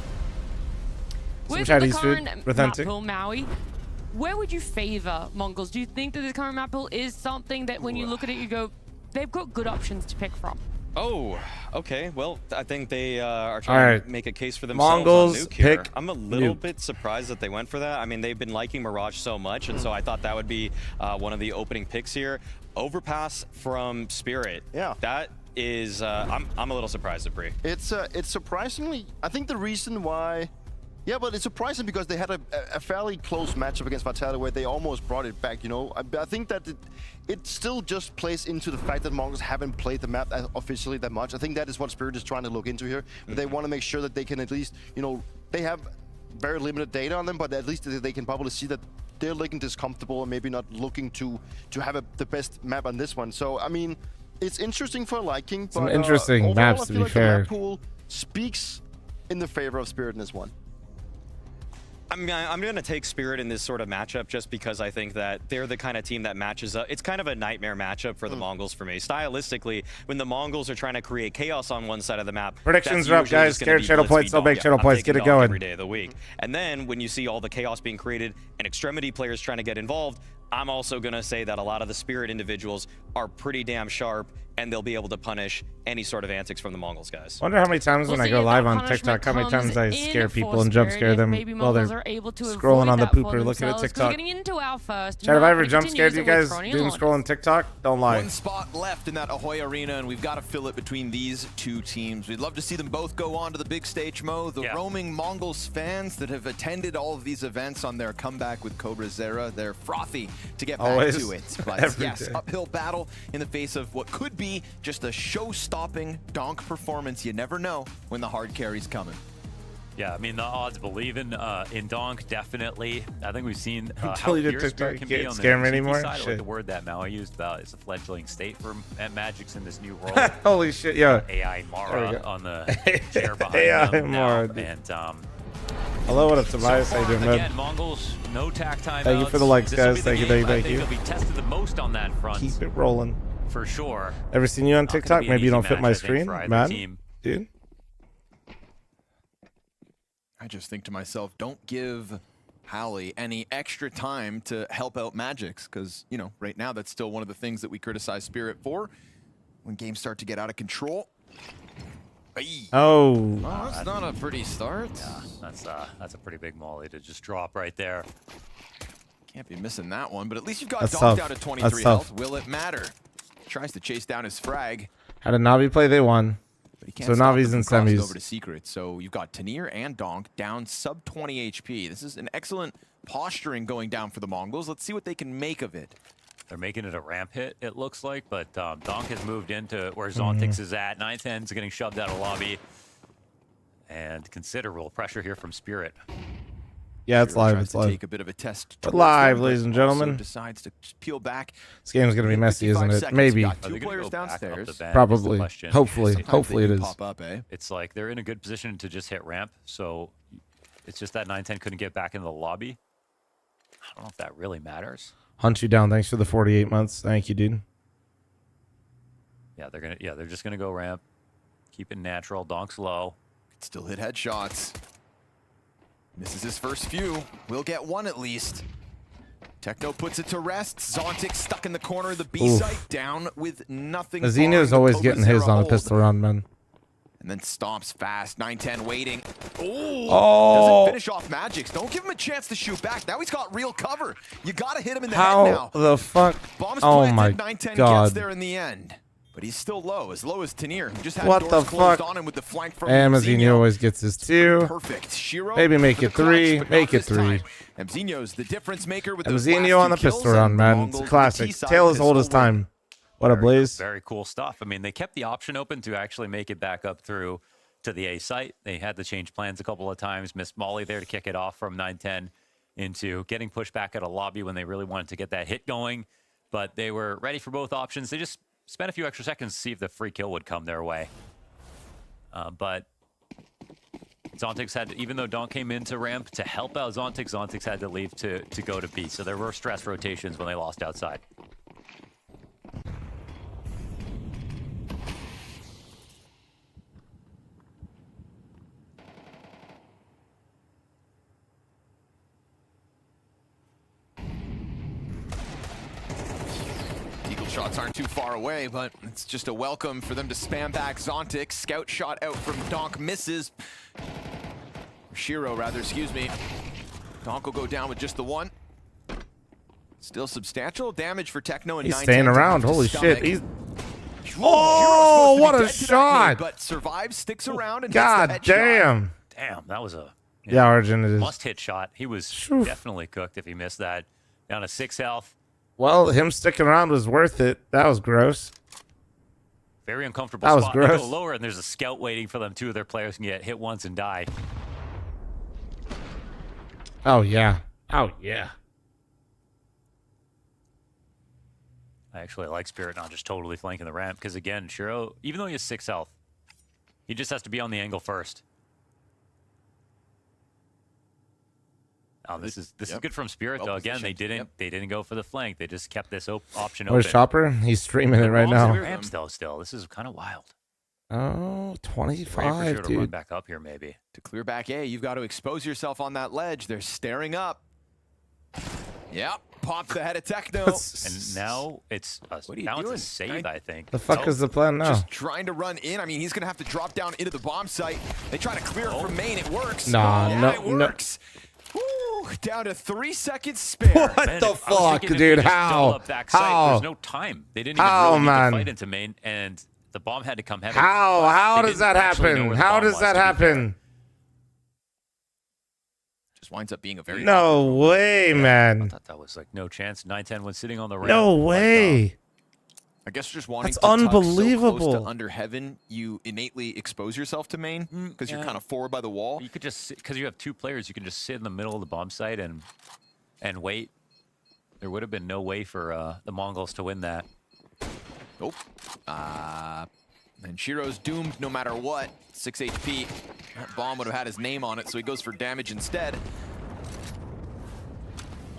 Speaker 1: some Chinese food? Authentic.
Speaker 16: Maui. Where would you favor Mongols? Do you think that this current map pool is something that when you look at it, you go, they've got good options to pick from?
Speaker 20: Oh, okay. Well, I think they are trying to make a case for themselves
Speaker 1: Mongols
Speaker 20: on Nuke here.
Speaker 1: pick
Speaker 20: I'm a little
Speaker 1: Nuke.
Speaker 20: bit surprised that they went for that. I mean, they've been liking Mirage so much, and so I thought that would be one of the opening picks here. Overpass from Spirit.
Speaker 11: Yeah.
Speaker 20: That is, I'm a little surprised at Bree.
Speaker 11: It's surprisingly, I think the reason why. Yeah, but it's surprising because they had a fairly close matchup against Vitality where they almost brought it back, I think that it still just plays into the fact that Mongols haven't played the map officially that much. I think that is what Spirit is trying to look into here. They want to make sure that they can at least, they have very limited data on them, but at least they can probably see that they're looking discomfortable and maybe not looking to have the best map on this one. So, I mean, it's interesting for liking, but
Speaker 1: some interesting
Speaker 11: overall,
Speaker 1: maps,
Speaker 11: I
Speaker 1: to
Speaker 11: feel
Speaker 1: be
Speaker 11: like
Speaker 1: fair.
Speaker 11: the map pool speaks in the favor of Spirit in this one.
Speaker 20: I'm going to take Spirit in this sort of matchup just because I think that they're the kind of team that matches up. It's kind of a nightmare matchup for the Mongols for me. Stylistically, when the Mongols are trying to create chaos on one side of the map,
Speaker 1: predictions are up, guys. Scared channel points, still make channel points. Get it going.
Speaker 20: Every day of the week. And then when you see all the chaos being created and Extremity players trying to get involved, I'm also going to say that a lot of the Spirit individuals are pretty damn sharp, and they'll be able to punish any sort of antics from the Mongols, guys.
Speaker 1: I wonder how many times when I go live on TikTok, how many times I scare people and jump scare them while they're scrolling on the pooper looking at TikTok. Chad, have I ever jump scared you guys doing scrolling TikTok? Don't lie.
Speaker 5: One spot left in that Ahoy Arena, and we've got to fill it between these two teams. We'd love to see them both go on to the big stage, Mo. The roaming Mongols fans that have attended all of these events on their comeback with Cobra Zera, they're frothy to get back to it. But yes, uphill battle in the face of what could be just a show-stopping donk performance. You never know when the hard carry's coming.
Speaker 8: Yeah, I mean, the odds believe in donk, definitely. I think we've seen how
Speaker 1: Deleted
Speaker 8: fierce
Speaker 1: TikTok,
Speaker 8: Spirit can be on the
Speaker 1: scare me
Speaker 8: GT
Speaker 1: anymore?
Speaker 8: side. I
Speaker 1: Shit.
Speaker 8: like the word that Maui used about it's a fledgling state for Magic's in this new world.
Speaker 1: Holy shit, yo.
Speaker 8: AI Mara on the chair behind
Speaker 1: AI
Speaker 8: them
Speaker 1: Mara,
Speaker 8: now.
Speaker 1: dude.
Speaker 8: And
Speaker 1: hello, what up, Tobias? How you doing, man?
Speaker 8: again, Mongols, no tack time.
Speaker 1: Thank you for the likes, guys. Thank you, thank you, thank you.
Speaker 8: They'll be tested the most on that front.
Speaker 1: Keep it rolling.
Speaker 8: For sure.
Speaker 1: Ever seen you on
Speaker 8: Not gonna
Speaker 1: TikTok?
Speaker 8: be an
Speaker 1: Maybe you
Speaker 8: easy
Speaker 1: don't fit
Speaker 8: match,
Speaker 1: my
Speaker 8: I think,
Speaker 1: screen,
Speaker 8: for either
Speaker 1: man.
Speaker 8: team.
Speaker 1: Dude.
Speaker 5: I just think to myself, don't give Hallie any extra time to help out Magix, because, you know, right now that's still one of the things that we criticize Spirit for. When games start to get out of control.
Speaker 1: Oh.
Speaker 5: That's not a pretty start.
Speaker 8: Yeah, that's a pretty big molly to just drop right there.
Speaker 5: Can't be missing that one, but at least you've got
Speaker 1: That's
Speaker 5: Donk
Speaker 1: tough.
Speaker 5: down to 23
Speaker 1: That's
Speaker 5: health.
Speaker 1: tough.
Speaker 5: Will it matter? Tries to chase down his frag.
Speaker 1: How did Navi play? They won.
Speaker 5: But he can't
Speaker 1: So
Speaker 5: stop
Speaker 1: Navi's
Speaker 5: them
Speaker 1: in
Speaker 5: from crossing
Speaker 1: semis.
Speaker 5: over to Secret. So you've got Tanir and Donk down sub 20 HP. This is an excellent posturing going down for the Mongols. Let's see what they can make of it.
Speaker 8: They're making it a ramp hit, it looks like, but Donk has moved into where Zontix is at. 910's getting shoved out of lobby. And considerable pressure here from Spirit.
Speaker 1: Yeah, it's live.
Speaker 5: Tries
Speaker 1: It's
Speaker 5: to
Speaker 1: live.
Speaker 5: take a bit of a test
Speaker 1: But
Speaker 5: towards
Speaker 1: live,
Speaker 5: them,
Speaker 1: ladies
Speaker 5: but
Speaker 1: and
Speaker 5: also
Speaker 1: gentlemen.
Speaker 5: decides to just peel back.
Speaker 1: This game's gonna be messy, isn't it?
Speaker 5: 55
Speaker 1: Maybe.
Speaker 5: seconds.
Speaker 8: Are they
Speaker 5: Two
Speaker 8: gonna
Speaker 5: players
Speaker 8: go back up
Speaker 5: downstairs.
Speaker 8: the vent is the
Speaker 1: Probably.
Speaker 8: question.
Speaker 1: Hopefully.
Speaker 5: Sometimes
Speaker 1: Hopefully
Speaker 5: they
Speaker 1: it
Speaker 5: can
Speaker 1: is.
Speaker 5: pop up, eh?
Speaker 8: It's like they're in a good position to just hit ramp, so it's just that 910 couldn't get back into the lobby. I don't know if that really matters.
Speaker 1: Hunt you down. Thanks for the 48 months. Thank you, dude.
Speaker 8: Yeah, they're just gonna go ramp. Keep it natural. Donk's low.
Speaker 5: Could still hit headshots. Misses his first few. Will get one at least. Techno puts it to rest. Zontic stuck in the corner of the B
Speaker 1: Oof.
Speaker 5: site, down with nothing.
Speaker 1: Azino's
Speaker 5: barring
Speaker 1: always
Speaker 5: the
Speaker 1: getting
Speaker 5: Cobra
Speaker 1: his
Speaker 5: Zero
Speaker 1: on a
Speaker 5: hold.
Speaker 1: pistol round, man.
Speaker 5: And then stomps fast. 910 waiting.
Speaker 1: Oh.
Speaker 5: Doesn't finish off Magix. Don't give him a chance to shoot back. Now he's got real cover. You gotta hit him in the head
Speaker 1: How
Speaker 5: now.
Speaker 1: the fuck?
Speaker 5: Bombs
Speaker 1: Oh
Speaker 5: planted.
Speaker 1: my
Speaker 5: 910
Speaker 1: god.
Speaker 5: gets there in the end. But he's still low as Tanir, who just had
Speaker 1: What
Speaker 5: doors
Speaker 1: the
Speaker 5: closed
Speaker 1: fuck?
Speaker 5: on him with the flank from
Speaker 1: Amazino always gets his two.
Speaker 5: Perfect. Shiro
Speaker 1: Maybe make
Speaker 5: for the
Speaker 1: it three.
Speaker 5: clutch, but
Speaker 1: Make
Speaker 5: not
Speaker 1: it
Speaker 5: this
Speaker 1: three.
Speaker 5: time. Amazino's the difference maker with those
Speaker 1: Amazino
Speaker 5: last
Speaker 1: on the
Speaker 5: two kills,
Speaker 1: pistol round,
Speaker 5: and the
Speaker 1: man. It's
Speaker 5: Mongols,
Speaker 1: a
Speaker 5: the
Speaker 1: classic.
Speaker 5: T-side
Speaker 1: Tale as old as
Speaker 5: pistol win.
Speaker 1: time. What a blaze.
Speaker 8: Very cool stuff. I mean, they kept the option open to actually make it back up through to the A site. They had to change plans a couple of times. Missed Molly there to kick it off from 910 into getting pushed back at a lobby when they really wanted to get that hit going. But they were ready for both options. They just spent a few extra seconds to see if the free kill would come their way. But Zontix had, even though Donk came into ramp to help out Zontix had to leave to go to B. So there were stress rotations when they lost outside.
Speaker 5: Eagle shots aren't too far away, but it's just a welcome for them to spam back Zontic. Scout shot out from Donk misses. Shiro, rather, excuse me. Donk will go down with just the one. Still substantial damage for Techno and
Speaker 1: He's
Speaker 5: 910
Speaker 1: staying
Speaker 5: to
Speaker 1: around.
Speaker 5: have to
Speaker 1: Holy
Speaker 5: stomach.
Speaker 1: shit. He's.
Speaker 5: Shiro's
Speaker 1: Oh,
Speaker 5: supposed to be
Speaker 1: what a
Speaker 5: dead to that
Speaker 1: shot.
Speaker 5: hit, but survives, sticks around, and
Speaker 1: God
Speaker 5: hits the headshot.
Speaker 1: damn.
Speaker 8: Damn, that was a
Speaker 1: Yeah, Arjun, it is.
Speaker 8: must-hit shot. He was
Speaker 1: Oof.
Speaker 8: definitely cooked if he missed that. Down to 6 health.
Speaker 1: Well, him sticking around was worth it. That was gross.
Speaker 8: Very uncomfortable
Speaker 1: That was
Speaker 8: spot. They
Speaker 1: gross.
Speaker 8: go lower, and there's a scout waiting for them. Two of their players can get hit once and die.
Speaker 1: Oh, yeah. Oh, yeah.
Speaker 8: I actually like Spirit not just totally flanking the ramp, because again, Shiro, even though he has 6 health, he just has to be on the angle first. Oh, this is good from Spirit though. Again, they didn't go for the flank. They just kept this option
Speaker 1: Where's
Speaker 8: open.
Speaker 1: Chopper? He's streaming it right now.
Speaker 8: Ramp still. This is kind of wild.
Speaker 1: Oh, 25,
Speaker 8: Ready for
Speaker 1: dude.
Speaker 8: to run back up here, maybe.
Speaker 5: To clear back A, you've got to expose yourself on that ledge. They're staring up. Yep, pops the head of Techno.
Speaker 8: And now it's a
Speaker 5: What are you
Speaker 8: balance
Speaker 5: doing?
Speaker 8: is saved, I think.
Speaker 1: The fuck is the plan now?
Speaker 5: Just trying to run in. I mean, he's going to have to drop down into the bomb site. They try to clear it from main. It works.
Speaker 1: Nah,
Speaker 5: yeah,
Speaker 1: no,
Speaker 5: it
Speaker 1: no.
Speaker 5: works. Woo, down to 3 seconds spare.
Speaker 1: What
Speaker 8: Man,
Speaker 1: the
Speaker 8: I was
Speaker 1: fuck,
Speaker 8: thinking if
Speaker 1: dude?
Speaker 8: they just
Speaker 1: How?
Speaker 8: double up backside,
Speaker 1: How?
Speaker 8: There's no time. They didn't even
Speaker 1: How,
Speaker 8: really
Speaker 1: man?
Speaker 8: need to fight into main, and the bomb had to come heavy.
Speaker 1: How?
Speaker 8: but
Speaker 1: How
Speaker 8: they
Speaker 1: does that
Speaker 8: didn't actually know
Speaker 1: happen?
Speaker 8: where the
Speaker 1: How
Speaker 8: bomb
Speaker 1: does
Speaker 8: was,
Speaker 1: that
Speaker 8: to be fair.
Speaker 1: happen?
Speaker 5: Just winds up being a very
Speaker 1: No way,
Speaker 8: I
Speaker 1: man.
Speaker 8: thought that was like no chance. 9-10 was sitting on the ramp.
Speaker 1: No way.
Speaker 5: I guess just wanting
Speaker 1: That's
Speaker 5: to tuck so close
Speaker 1: unbelievable.
Speaker 5: to under heaven, you innately expose yourself to main because you're
Speaker 8: yeah.
Speaker 5: kind of forward by the wall.
Speaker 8: You could just because you have 2 players, you can just sit in the middle of the bomb site and wait. There would have been no way for the Mongols to win that.
Speaker 5: Nope. And Shiro's doomed no matter what. 6 HP. That bomb would have had his name on it, so he goes for damage instead.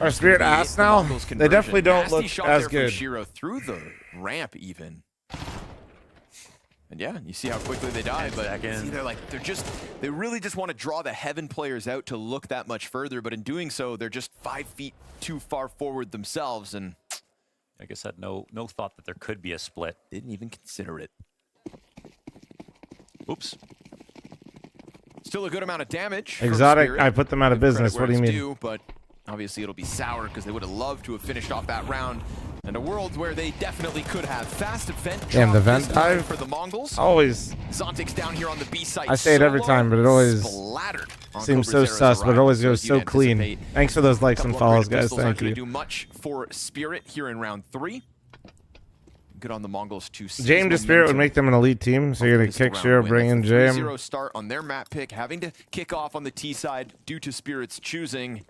Speaker 1: Our Spirit ass now? They definitely don't
Speaker 5: Nasty
Speaker 1: look
Speaker 5: shot
Speaker 1: as
Speaker 5: there from
Speaker 1: good.
Speaker 5: Shiro through the ramp even. And yeah, you see how quickly they die, but see, they really just want to draw the Heaven players out to look that much further, but in doing so, they're just 5 feet too far forward themselves, and
Speaker 8: I guess had no thought that there could be a split.
Speaker 5: Didn't even consider it.
Speaker 8: Oops.
Speaker 5: Still a good amount of damage. from
Speaker 1: Exotic,
Speaker 5: Spirit.
Speaker 1: I put them out of
Speaker 5: Give credit
Speaker 1: business.
Speaker 5: where
Speaker 1: What do you
Speaker 5: it's
Speaker 1: mean?
Speaker 5: due, but obviously it'll be sour because they would have loved to have finished off that round in a world where they definitely could have. Fast event
Speaker 1: Damn, the
Speaker 5: drop
Speaker 1: vent
Speaker 5: this time
Speaker 1: dive?
Speaker 5: for the Mongols.
Speaker 1: Always.
Speaker 5: Zontic's down here on the B site.
Speaker 1: I say it every
Speaker 5: solo,
Speaker 1: time, but it always
Speaker 5: splattered on
Speaker 1: seems so
Speaker 5: Cobra Zera's
Speaker 1: sus, but it
Speaker 5: arrival,
Speaker 1: always
Speaker 5: so
Speaker 1: goes
Speaker 5: as
Speaker 1: so
Speaker 5: you'd
Speaker 1: clean.
Speaker 5: anticipate,
Speaker 1: Thanks for those likes and
Speaker 5: couple of
Speaker 1: follows,
Speaker 5: critical
Speaker 1: guys.
Speaker 5: pistols aren't
Speaker 1: Thank
Speaker 5: gonna
Speaker 1: you.
Speaker 5: do much for Spirit here in round 3. Good on the Mongols to seize
Speaker 1: Jame to Spirit would
Speaker 5: momentum.
Speaker 1: make them an elite team, so you're going to kick Shiro, bring in Jame.
Speaker 5: 3-0 start on their map pick, having to kick off on the T side due to Spirit's choosing.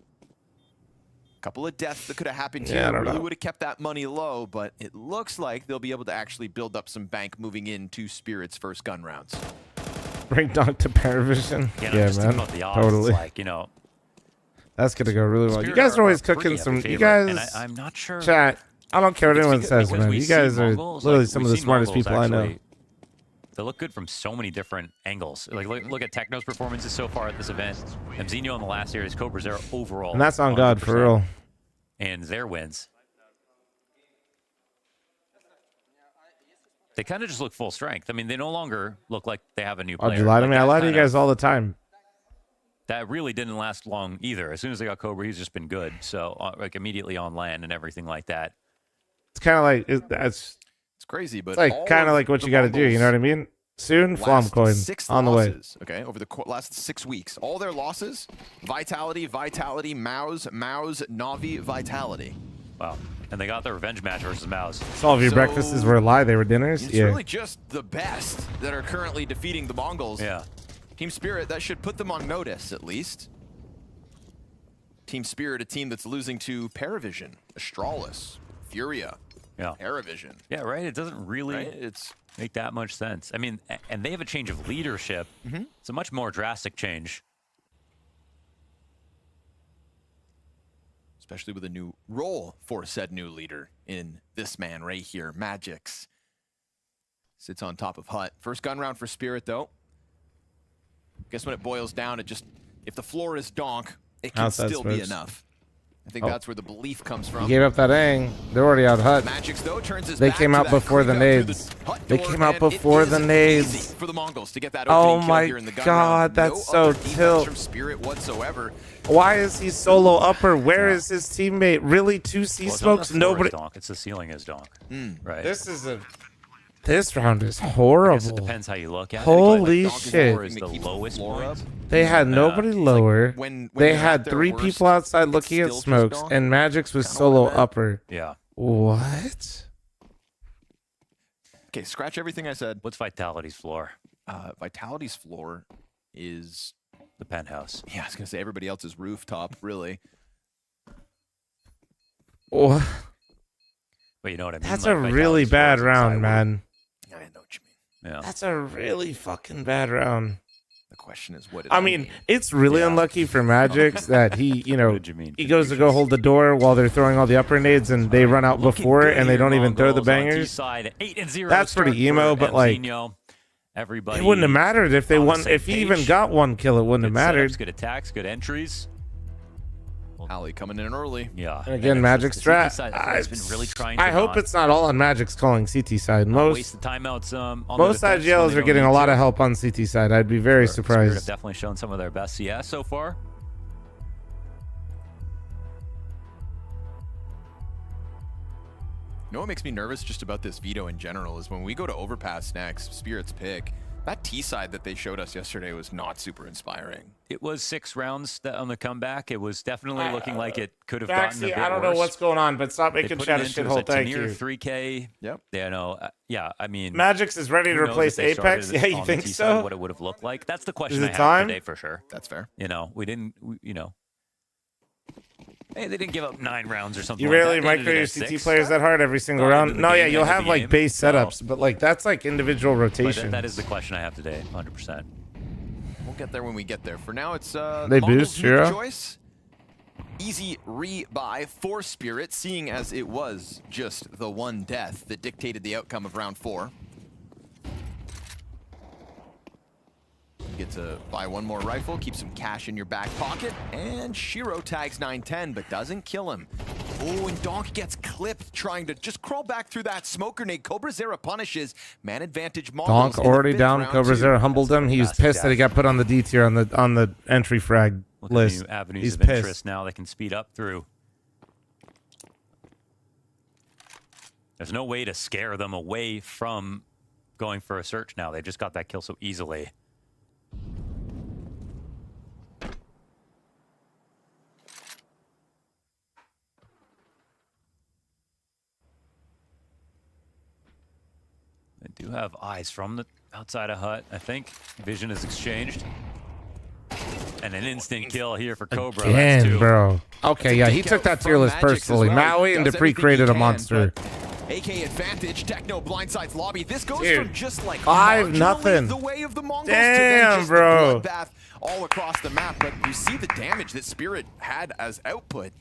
Speaker 5: Couple of deaths that could have happened
Speaker 1: Yeah, I
Speaker 5: here.
Speaker 1: don't
Speaker 5: Really
Speaker 1: know.
Speaker 5: would have kept that money low, but it looks like they'll be able to actually build up some bank moving into Spirit's first gun rounds.
Speaker 1: Bring Dunk to Paravision.
Speaker 8: Yeah,
Speaker 1: Yeah,
Speaker 8: just
Speaker 1: man.
Speaker 8: think about the odds. It's
Speaker 1: Totally.
Speaker 8: like, you know,
Speaker 1: That's going to go really well. You
Speaker 8: Spirit
Speaker 1: guys are always
Speaker 8: pretty
Speaker 1: cooking
Speaker 8: heavy
Speaker 1: some. You
Speaker 8: favorite,
Speaker 1: guys.
Speaker 8: and I'm not sure.
Speaker 1: Chat. I don't care what
Speaker 8: It's
Speaker 1: anyone
Speaker 8: because-
Speaker 1: says,
Speaker 8: because
Speaker 1: man.
Speaker 8: we
Speaker 1: You
Speaker 8: see
Speaker 1: guys are
Speaker 8: Mongols,
Speaker 1: literally
Speaker 8: like,
Speaker 1: some
Speaker 8: we
Speaker 1: of the
Speaker 8: see
Speaker 1: smartest
Speaker 8: Mongols
Speaker 1: people I know.
Speaker 8: actually- They look good from so many different angles. Like look at Techno's performances so far at this event. Mzinho in the last series, Cobra Zero overall.
Speaker 1: And that's on God, for
Speaker 8: 100%.
Speaker 1: real.
Speaker 8: And their wins. They kind of just look full strength. I mean, they no longer look like they have a new
Speaker 1: Oh,
Speaker 8: player.
Speaker 1: did you lie to
Speaker 8: Like,
Speaker 1: me? I
Speaker 8: that
Speaker 1: lie to you
Speaker 8: kind of-
Speaker 1: guys all the time.
Speaker 8: That really didn't last long either. As soon as they got Cobra, he's just been good. So like immediately on land and everything like that.
Speaker 1: It's kind of like it's
Speaker 5: crazy, but
Speaker 1: it's like
Speaker 5: all
Speaker 1: kind of
Speaker 5: of
Speaker 1: like what
Speaker 5: the
Speaker 1: you got to do. You know what I mean? Soon,
Speaker 5: Last
Speaker 1: fl0m coin
Speaker 5: 6
Speaker 1: on the way.
Speaker 5: losses, okay, over the last 6 weeks. All their losses, Vitality, Maus, Navi, Vitality.
Speaker 8: Wow. And they got their revenge match versus Maus.
Speaker 1: So all of your breakfasts were a lie. They were dinners.
Speaker 5: It's
Speaker 1: Yeah.
Speaker 5: really just the best that are currently defeating the Mongols.
Speaker 8: Yeah.
Speaker 5: Team Spirit, that should put them on notice, at least. Team Spirit, a team that's losing to Paravision, Astralis, Furia,
Speaker 8: Yeah.
Speaker 5: Paravision.
Speaker 8: Yeah, right? It doesn't really
Speaker 5: Right?
Speaker 8: make that much sense. I mean, and they have a change of leadership. It's a much more drastic change.
Speaker 5: Especially with a new role for said new leader in this man right here, Magix. Sits on top of Hut. First gun round for Spirit, though. Guess when it boils down, it just, if the floor is donk, it can
Speaker 1: Outside
Speaker 5: still be
Speaker 1: smokes.
Speaker 5: enough. I think
Speaker 1: Oh.
Speaker 5: that's where the belief comes
Speaker 1: He
Speaker 5: from.
Speaker 1: gave up that ang. They're already out Hut.
Speaker 5: Magix, though, turns his
Speaker 1: They
Speaker 5: back
Speaker 1: came
Speaker 5: to
Speaker 1: out
Speaker 5: that
Speaker 1: before the
Speaker 5: creep out through
Speaker 1: nades.
Speaker 5: Hut
Speaker 1: They
Speaker 5: door,
Speaker 1: came out
Speaker 5: and it
Speaker 1: before
Speaker 5: is
Speaker 1: the nades.
Speaker 5: easy for the Mongols to get that
Speaker 1: Oh
Speaker 5: opening kill
Speaker 1: my
Speaker 5: here in the gun
Speaker 1: God,
Speaker 5: round.
Speaker 1: that's
Speaker 5: No
Speaker 1: so
Speaker 5: other defense
Speaker 1: tilt.
Speaker 5: from Spirit whatsoever.
Speaker 1: Why is he solo upper? Where is his teammate? Really, 2 C
Speaker 8: Well, it's not
Speaker 1: smokes?
Speaker 8: the floor is
Speaker 1: Nobody.
Speaker 8: donk, it's the ceiling is donk. Right.
Speaker 1: This round is
Speaker 8: I guess it
Speaker 1: horrible.
Speaker 8: depends how you look at
Speaker 1: Holy
Speaker 8: it. Like,
Speaker 1: shit.
Speaker 8: Floor is the lowest point.
Speaker 1: They had nobody lower.
Speaker 5: when
Speaker 1: They
Speaker 5: you're
Speaker 1: had
Speaker 5: at their
Speaker 1: 3
Speaker 5: worst,
Speaker 1: people outside looking at
Speaker 5: still just
Speaker 1: smokes,
Speaker 5: donk.
Speaker 1: and Magix was solo upper.
Speaker 8: Yeah.
Speaker 1: What?
Speaker 5: Okay, scratch everything I said.
Speaker 8: What's Vitality's floor?
Speaker 5: Vitality's floor is
Speaker 8: the penthouse.
Speaker 5: Yeah, I was gonna say everybody else's rooftop, really.
Speaker 1: Oh,
Speaker 8: But you know what I mean?
Speaker 1: that's
Speaker 8: Like,
Speaker 1: a really
Speaker 8: Vitality's
Speaker 1: bad
Speaker 8: floor is
Speaker 1: round,
Speaker 8: inside
Speaker 1: man.
Speaker 5: I know what you mean.
Speaker 8: Yeah.
Speaker 1: That's a really fucking bad round.
Speaker 5: The question is, what?
Speaker 1: I mean, it's really unlucky for Magix that he, he goes to go hold the door while they're throwing all the upper nades and they run out before and they don't even throw the bangers. That's pretty emo, but like,
Speaker 8: everybody.
Speaker 1: It wouldn't have mattered if they won. If he even got one kill, it wouldn't have mattered.
Speaker 8: Good attacks, good entries.
Speaker 5: Ali coming in early.
Speaker 8: Yeah.
Speaker 1: And again, Magic strat. I hope it's not all on Magic's calling CT side. Most
Speaker 8: timeouts.
Speaker 1: Most IGLs are getting a lot of help on CT side. I'd be very surprised.
Speaker 8: Spirit have definitely shown some of their best CS so far.
Speaker 5: You know what makes me nervous just about this veto in general is when we go to Overpass next, Spirit's pick, that T side that they showed us yesterday was not super inspiring.
Speaker 8: It was 6 rounds on the comeback. It was definitely looking like it could have gotten a bit
Speaker 1: I don't know what's going on, but stop making chat a shithole. Thank you.
Speaker 8: 3K.
Speaker 5: Yep.
Speaker 8: Yeah, no. Yeah, I mean,
Speaker 1: Magix is ready to replace Apex. Yeah, you think so?
Speaker 8: What it would have looked like. That's the question
Speaker 1: Is
Speaker 8: I
Speaker 1: it
Speaker 8: have
Speaker 1: time?
Speaker 8: today for sure.
Speaker 5: That's fair.
Speaker 8: We didn't. Hey, they didn't give up 9 rounds or something.
Speaker 1: You
Speaker 8: like
Speaker 1: rarely
Speaker 8: that.
Speaker 1: micro your CT players that hard every single round. No, yeah, you'll have like base setups, but like that's like individual rotation.
Speaker 8: That is the question I have today, 100%.
Speaker 5: We'll get there when we get there. For now, it's
Speaker 1: They boost
Speaker 5: Nuke
Speaker 1: Furia.
Speaker 5: choice. Easy rebuy for Spirit, seeing as it was just the one death that dictated the outcome of round 4. You get to buy one more rifle, keep some cash in your back pocket, and Shiro tags 910, but doesn't kill him. Oh, and Donk gets clipped trying to just crawl back through that smoke grenade. Cobra Zera punishes. Man advantage Mongols.
Speaker 1: Donk already down. Cobra Zero humbled him. He was pissed that he got put on the D tier on the entry frag list.
Speaker 8: New avenues
Speaker 1: He's
Speaker 8: of
Speaker 1: pissed.
Speaker 8: interest now they can speed up through. There's no way to scare them away from going for a search now. They just got that kill so easily. They do have eyes from the outside of hut, I think. Vision is exchanged. And an instant kill here for Cobra. That's
Speaker 1: Again,
Speaker 8: two.
Speaker 1: bro. Okay, yeah, he took that tier list personally. Maui and Dupree created a monster.
Speaker 5: AK advantage, Techno blindsides lobby. This goes
Speaker 1: Dude,
Speaker 5: from just like
Speaker 1: 5-0.
Speaker 5: the way of the Mongols
Speaker 1: Damn,
Speaker 5: to then just
Speaker 1: bro.
Speaker 5: the bloodbath all across the map. But you see the damage that Spirit had as output.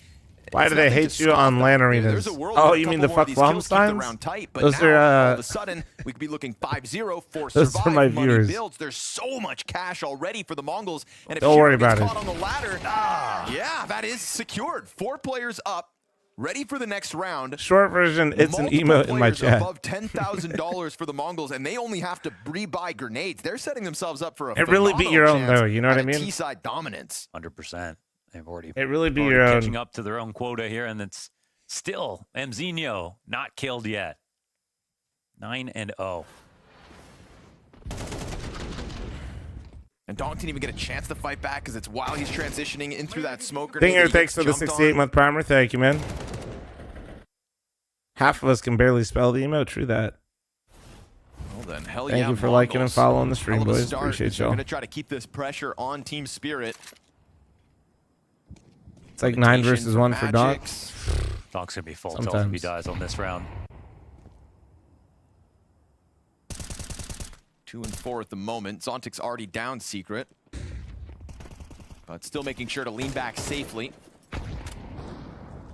Speaker 1: Why do they hate you on LAN arenas? Oh, you mean the fuck fl0m signs? Those are
Speaker 5: all of a sudden we could be looking 5-0 for
Speaker 1: those are my
Speaker 5: survive money
Speaker 1: viewers.
Speaker 5: builds. There's so much cash already for the Mongols, and if
Speaker 1: Don't worry
Speaker 5: Shiro gets
Speaker 1: about
Speaker 5: caught
Speaker 1: it.
Speaker 5: on the ladder, yeah, that is secured. 4 players up, ready for the next round.
Speaker 1: Short version, it's an
Speaker 5: Multiple
Speaker 1: emote in my
Speaker 5: players
Speaker 1: chat.
Speaker 5: above $10,000 for the Mongols, and they only have to rebuy grenades. They're setting themselves up for a
Speaker 1: It really beat your own,
Speaker 5: phenomenal
Speaker 1: though, you know what I
Speaker 5: chance at
Speaker 1: mean?
Speaker 5: T-side dominance.
Speaker 8: 100%. They've already
Speaker 1: It really beat
Speaker 8: already
Speaker 1: your own.
Speaker 8: catching up to their own quota here, and it's still Mzinho not killed yet. 9-0.
Speaker 5: And Donk didn't even get a chance to fight back because it's while he's transitioning in through that smoke grenade.
Speaker 1: Dinger,
Speaker 5: that he
Speaker 1: thanks
Speaker 5: gets
Speaker 1: for the
Speaker 5: jumped on.
Speaker 1: 68-month primer. Thank you, man. Half of us can barely spell the emote. True that.
Speaker 5: Well then, hell
Speaker 1: Thank
Speaker 5: yeah,
Speaker 1: you for liking and
Speaker 5: Mongols.
Speaker 1: following the stream,
Speaker 5: Hell of a
Speaker 1: boys.
Speaker 5: start.
Speaker 1: Appreciate
Speaker 5: They're
Speaker 1: y'all.
Speaker 5: going to try to keep this pressure on Team Spirit.
Speaker 1: It's like 9 versus 1 for Donk.
Speaker 8: Donk's going to be full tilt if he
Speaker 1: Sometimes.
Speaker 8: dies on this round.
Speaker 5: 2 and 4 at the moment. Zontic's already down Secret, but still making sure to lean back safely.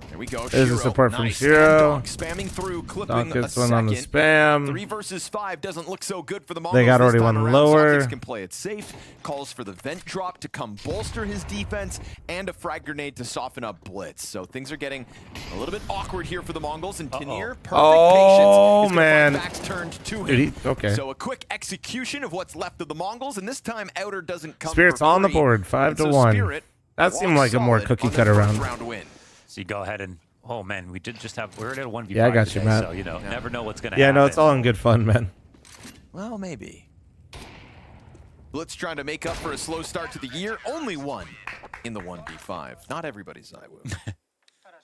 Speaker 5: There we go.
Speaker 1: There's a
Speaker 5: Shiro,
Speaker 1: support from
Speaker 5: nice.
Speaker 1: Shiro.
Speaker 5: And Donk spamming through, clipping
Speaker 1: Donk
Speaker 5: a
Speaker 1: gets one on the
Speaker 5: second.
Speaker 1: spam.
Speaker 5: 3 versus 5 doesn't look so good for the Mongols.
Speaker 1: They got
Speaker 5: this
Speaker 1: already
Speaker 5: time
Speaker 1: one
Speaker 5: around.
Speaker 1: lower.
Speaker 5: Zontic can play it safe. Calls for the vent drop to come bolster his defense, and a frag grenade to soften up Blitz. So things are getting a little bit awkward here for the Mongols. And Tenier, perfect
Speaker 1: Oh,
Speaker 5: patience, is
Speaker 1: man.
Speaker 5: gonna find backs turned to him.
Speaker 1: Dude, okay.
Speaker 5: So a quick execution of what's left of the Mongols, and this time Outer doesn't come
Speaker 1: Spirit's
Speaker 5: for
Speaker 1: on the
Speaker 5: free.
Speaker 1: board, 5 to
Speaker 5: And so
Speaker 1: 1.
Speaker 5: Spirit
Speaker 1: That seemed
Speaker 5: walks
Speaker 1: like a more
Speaker 5: solid
Speaker 1: cookie
Speaker 5: on their
Speaker 1: cutter
Speaker 5: first
Speaker 1: round.
Speaker 5: win.
Speaker 8: So you go ahead and, oh man, we did just have, we're at a 1v5
Speaker 1: Yeah, I got you,
Speaker 8: today,
Speaker 1: Matt.
Speaker 8: so, you know, never know what's going to
Speaker 1: Yeah,
Speaker 8: happen.
Speaker 1: no, it's all in good fun, man.
Speaker 5: Well, maybe. Blitz trying to make up for a slow start to the year. Only one in the 1v5. Not everybody's Iwu.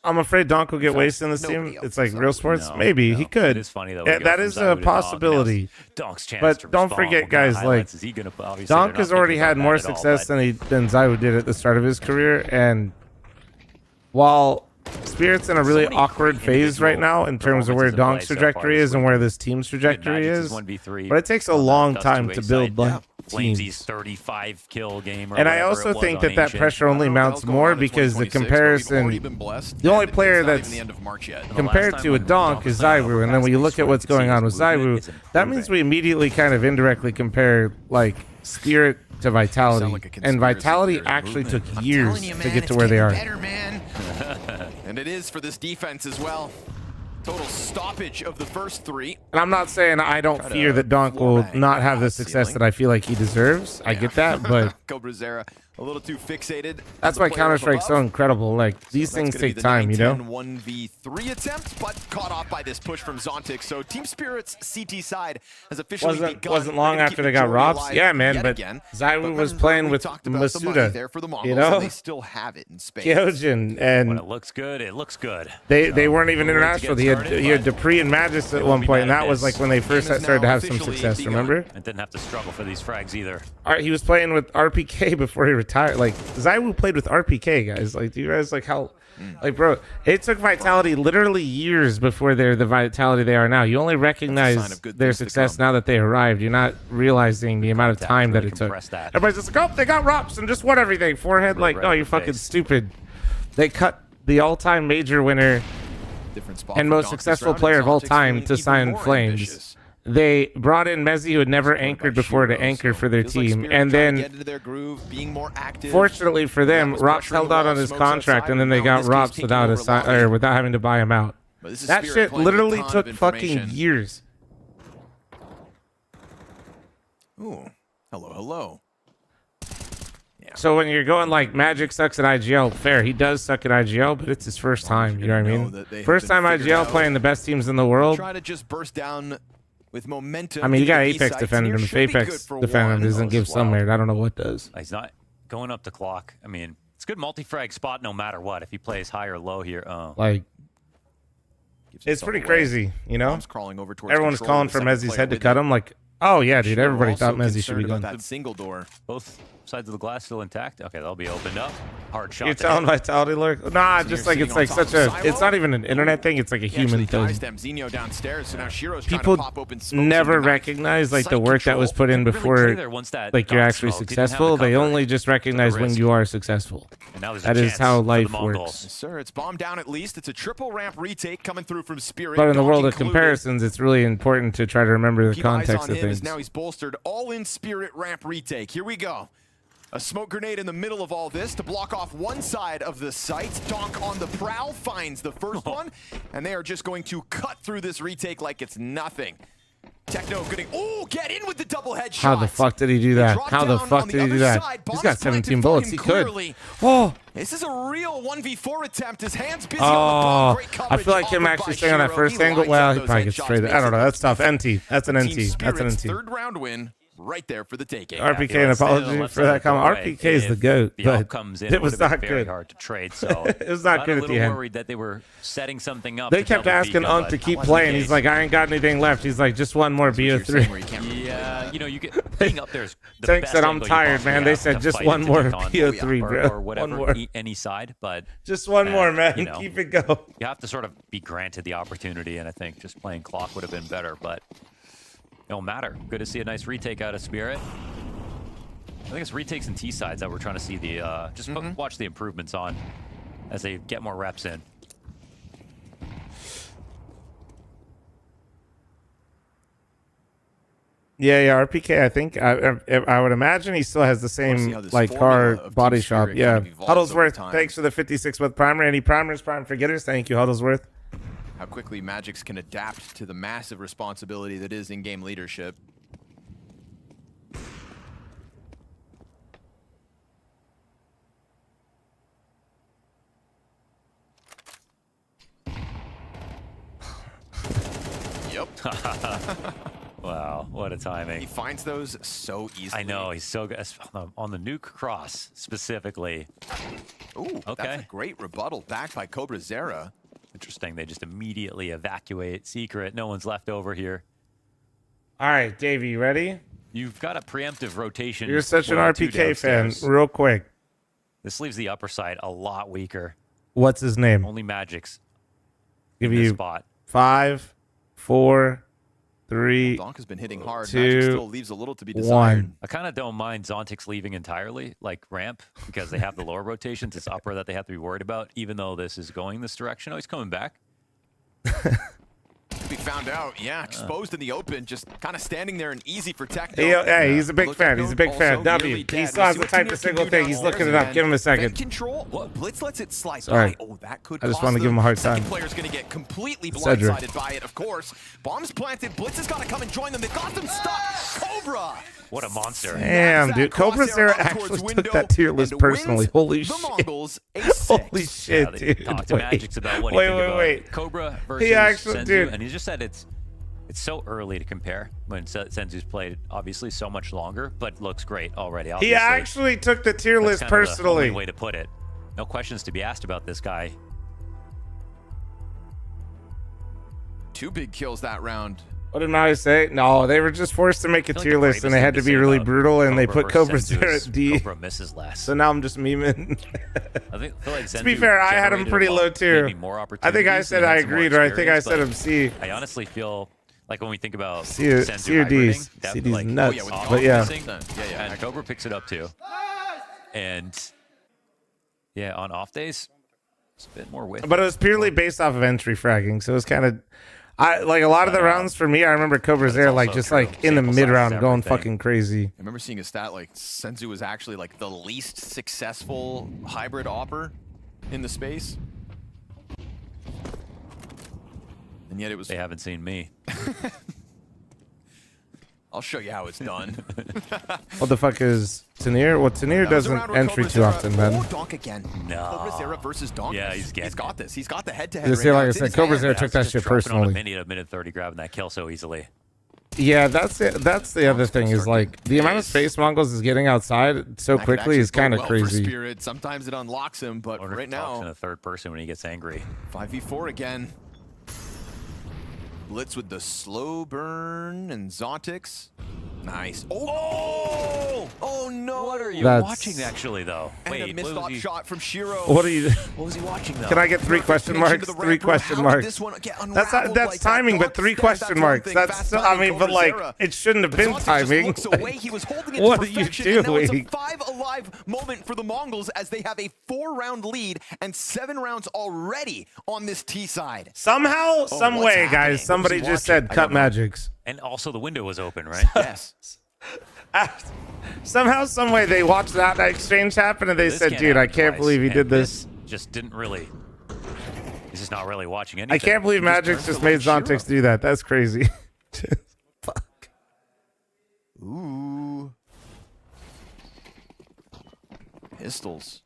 Speaker 1: I'm afraid Donk will get wasted in this team. It's like real sports.
Speaker 8: No,
Speaker 1: Maybe he could.
Speaker 8: It is funny though. we go
Speaker 1: That
Speaker 8: from
Speaker 1: is
Speaker 8: Zawu
Speaker 1: a
Speaker 8: to
Speaker 1: possibility.
Speaker 8: Donk. Donk's chance
Speaker 1: But
Speaker 8: to
Speaker 1: don't
Speaker 8: respond.
Speaker 1: forget,
Speaker 8: We'll get
Speaker 1: guys, like
Speaker 8: highlights. Is he gonna, obviously,
Speaker 1: Donk
Speaker 8: they're
Speaker 1: has
Speaker 8: not
Speaker 1: already
Speaker 8: thinking
Speaker 1: had
Speaker 8: about
Speaker 1: more
Speaker 8: that at all,
Speaker 1: success
Speaker 8: but-
Speaker 1: than Zayu did at the start of his career, and while Spirit's in a really awkward phase right now in terms of where Donk's trajectory is and where this team's trajectory is. But it takes a long time to build like
Speaker 8: Flamesy's 35 kill game.
Speaker 1: And I also think that that pressure only mounts more because the comparison, the only player that's compared to a Donk is Zywu, and then when you look at what's going on with Zywu, that means we immediately kind of indirectly compare like Spirit to Vitality, and Vitality actually took years to get to where they are.
Speaker 5: And it is for this defense as well. Total stoppage of the first 3.
Speaker 1: And I'm not saying I don't fear that Donk will not have the success that I feel like he deserves. I get that, but
Speaker 5: Cobrazera a little too fixated.
Speaker 1: That's why Counter-Strike's so incredible. Like, these things take time, you know?
Speaker 5: 1v3 attempt, but caught off by this push from Zontic. So Team Spirit's CT side has officially begun.
Speaker 1: Wasn't long after they got robbed. Yeah, man, but Zywu was playing with Masuda, you know?
Speaker 5: They still have it in space.
Speaker 1: Kyojin, and
Speaker 8: when it looks good, it looks good.
Speaker 1: They weren't even international. He had Dupree and Magis at one point, and that was like when they first started to have some success, remember?
Speaker 8: And didn't have to struggle for these frags either.
Speaker 1: He was playing with RPK before he retired. Like, Zywu played with RPK, guys. Like, do you guys like how... Like, bro, it took Vitality literally years before they're the Vitality they are now. You only recognize their success now that they arrived. You're not realizing the amount of time that it took. Everybody's just like, oh, they got Rops and just won everything. Forehead, like, no, you're fucking stupid. They cut the all-time major winner and most successful player of all time to sign Flames. They brought in Mezzi, who had never anchored before, to anchor for their team. And then, fortunately for them, Rops held out on his contract, and then they got Rops without having to buy him out. That shit literally took fucking years.
Speaker 5: Ooh, hello.
Speaker 1: So when you're going like Magic sucks at IGL, fair, he does suck at IGL, but it's his first time, you know what I mean? First time IGL playing the best teams in the world.
Speaker 5: Try to just burst down with momentum.
Speaker 1: I mean, you got Apex defending him. If Apex defending him doesn't give some merit, I don't know what does.
Speaker 8: He's not going up the clock. I mean, it's good multi-frag spot no matter what. If he plays high or low here,
Speaker 1: like, it's pretty crazy, you know? Everyone's calling for Mezzi's head to cut him. Like, oh yeah, dude, everybody thought Mezzi should be gone.
Speaker 5: That single door.
Speaker 8: Both sides of the glass still intact. Okay, they'll be opened up. Hard shot.
Speaker 1: You're telling Vitality lurk? Nah, just like it's like such a. It's not even an internet thing. It's like a human thing. People never recognize like the work that was put in before, like you're actually successful. They only just recognize when you are successful. That is how life works.
Speaker 5: Sir, it's bombed down at least. It's a triple ramp retake coming through from Spirit.
Speaker 1: But in the world of comparisons, it's really important to try to remember the context of things.
Speaker 5: Now he's bolstered all in Spirit ramp retake. Here we go. A smoke grenade in the middle of all this to block off one side of the site. Donk on the prowl finds the first one, and they are just going to cut through this retake like it's nothing. Techno getting, get in with the double headshot.
Speaker 1: How the fuck did he do that? How the fuck did he do that? He's got 17 bullets. He could. Oh.
Speaker 5: This is a real 1v4 attempt. His hands busy on the ball. Great coverage.
Speaker 1: I feel like him actually staying on that first angle. Well, he probably gets straight. I don't know. That's tough. NT. That's an NT. That's an NT.
Speaker 5: Third round win. Right there for the taking.
Speaker 1: RPK, an apology for that comment. RPK is the GOAT, but it was not good.
Speaker 8: Hard to trade, so
Speaker 1: it was not good at the end.
Speaker 8: I'm a little worried that they were setting something up.
Speaker 1: They kept asking Unk to keep playing. He's like, I ain't got anything left. He's like, just one more BO3.
Speaker 8: Yeah, you know, you get being up there is the
Speaker 1: Tank
Speaker 8: best
Speaker 1: said, I'm
Speaker 8: angle
Speaker 1: tired, man. They said, just one more BO3, bro.
Speaker 8: Or whatever, any side, but
Speaker 1: just one more, man.
Speaker 8: You know,
Speaker 1: keep it going.
Speaker 8: You have to sort of be granted the opportunity, and I think just playing clock would have been better, but it don't matter. Good to see a nice retake out of Spirit. I think it's retakes and T-sides that we're trying to see the, just watch the improvements on as they get more reps in.
Speaker 1: Yeah, RPK, I think, I would imagine he still has the same, like, car body shop. Yeah. Huddlesworth, thanks for the 56th primer. Any primers, prime forgetters? Thank you, Huddlesworth.
Speaker 5: How quickly Magics can adapt to the massive responsibility that is in-game leadership. Yep.
Speaker 8: Wow, what a timing.
Speaker 5: He finds those so easily.
Speaker 8: I know, he's so good. On the Nuke cross, specifically.
Speaker 5: Ooh,
Speaker 8: okay.
Speaker 5: That's a great rebuttal back by Cobrazera.
Speaker 8: Interesting, they just immediately evacuate Secret. No one's left over here.
Speaker 1: All right, Davey, you ready?
Speaker 8: You've got a preemptive rotation.
Speaker 1: You're such an RPK fan. Real quick.
Speaker 8: This leaves the upper side a lot weaker.
Speaker 1: What's his name?
Speaker 8: Only Magics.
Speaker 1: Give
Speaker 8: in this
Speaker 1: you
Speaker 8: spot.
Speaker 1: 5, 4, 3,
Speaker 5: Donk has been hitting hard.
Speaker 1: 2,
Speaker 5: Magic still leaves a little to be desired.
Speaker 1: 1.
Speaker 8: I kind of don't mind Zontix leaving entirely, like ramp, because they have the lower rotations. It's upper that they have to be worried about, even though this is going this direction. Oh, he's coming back.
Speaker 5: We found out, yeah, exposed in the open, just kind of standing there and easy for Tech.
Speaker 1: Hey, he's a big fan. He's a big fan. W. He still has the type of single thing. He's looking it up. Give him a second.
Speaker 5: Control. What? Blitz lets it slide
Speaker 1: Sorry.
Speaker 5: by. Oh, that could
Speaker 1: I just
Speaker 5: cost
Speaker 1: want to give him a hard time.
Speaker 5: Second player's going to get completely
Speaker 1: Cedric.
Speaker 5: blindsided by it, of course. Bombs planted. Blitz has got to come and join them. They've got them stuck. Cobra.
Speaker 8: What a monster.
Speaker 1: Damn, dude. Cobra Zera actually took that tier list personally. Holy shit. Holy shit, dude.
Speaker 8: Talk to Magic's about what he think about Cobra versus Senzu,
Speaker 1: dude.
Speaker 8: and he just said it's so early to compare when Senzu's played obviously so much longer, but looks great already.
Speaker 1: He
Speaker 8: Obviously.
Speaker 1: actually took the tier
Speaker 8: That's
Speaker 1: list
Speaker 8: kind of the
Speaker 1: personally.
Speaker 8: only way to put it. No questions to be asked about this guy.
Speaker 5: 2 big kills that round.
Speaker 1: What did Maui say? No, they were just forced to make a tier list, and they had to be really brutal, and they put Cobra Zera at D.
Speaker 8: Cobra misses less.
Speaker 1: So now I'm just memeing.
Speaker 8: I feel like
Speaker 1: To be fair, I had him pretty low tier. I think I said I agreed, or I think I said him C.
Speaker 8: I honestly feel like when we think about
Speaker 1: C or D's. C, D's nuts. But yeah.
Speaker 8: And Cobra picks it up too. And yeah, on off days, it's a bit more width.
Speaker 1: But it was purely based off of entry fragging, so it was kind of... like a lot of the rounds for me, I remember Cobra Zera like just like in the mid round going fucking crazy.
Speaker 5: I remember seeing a stat like Senzu was actually like the least successful hybrid opper in the space. And yet it was...
Speaker 8: They haven't seen me.
Speaker 5: I'll show you how it's done.
Speaker 1: What the fuck is Tanir? Well, Tanir doesn't entry too often, man.
Speaker 5: Oh, Donk again.
Speaker 8: No.
Speaker 5: Cobra Zera versus Donk.
Speaker 8: Yeah, he's
Speaker 5: got this. He's got the head-to-head.
Speaker 1: Just like I said, Cobra Zera took that shit
Speaker 8: On a
Speaker 1: personally.
Speaker 8: mini at a minute 30, grabbing that kill so easily.
Speaker 1: Yeah, that's it. That's the other thing is like the amount of space Mongols is getting outside so quickly is kind of crazy.
Speaker 5: Spirit. Sometimes it unlocks him, but right now
Speaker 8: in a third person when he gets angry.
Speaker 5: 5v4 again. Blitz with the slow burn and Zontix. Nice. Oh! Oh no!
Speaker 8: What are you watching actually though?
Speaker 5: And
Speaker 8: Wait,
Speaker 5: a missed off shot from Shiro.
Speaker 1: What are you?
Speaker 8: What was he watching though?
Speaker 1: Can I get 3 question marks? 3 question marks. That's timing, but 3 question marks. That's I mean, but like it shouldn't have been timing. What are you doing?
Speaker 5: It's a 5 alive moment for the Mongols as they have a 4-round lead and 7 rounds already on this T side.
Speaker 1: Somehow, some way, guys. Somebody just said cut Magics.
Speaker 8: And also the window was open, right?
Speaker 5: Yes.
Speaker 1: Somehow, some way, they watched that exchange happen and they said, "Dude, I can't believe he did this."
Speaker 8: Just didn't really. He's just not really watching anything.
Speaker 1: I can't believe Magic's just made Zontix do that. That's crazy. Fuck.
Speaker 5: Ooh. Pistols.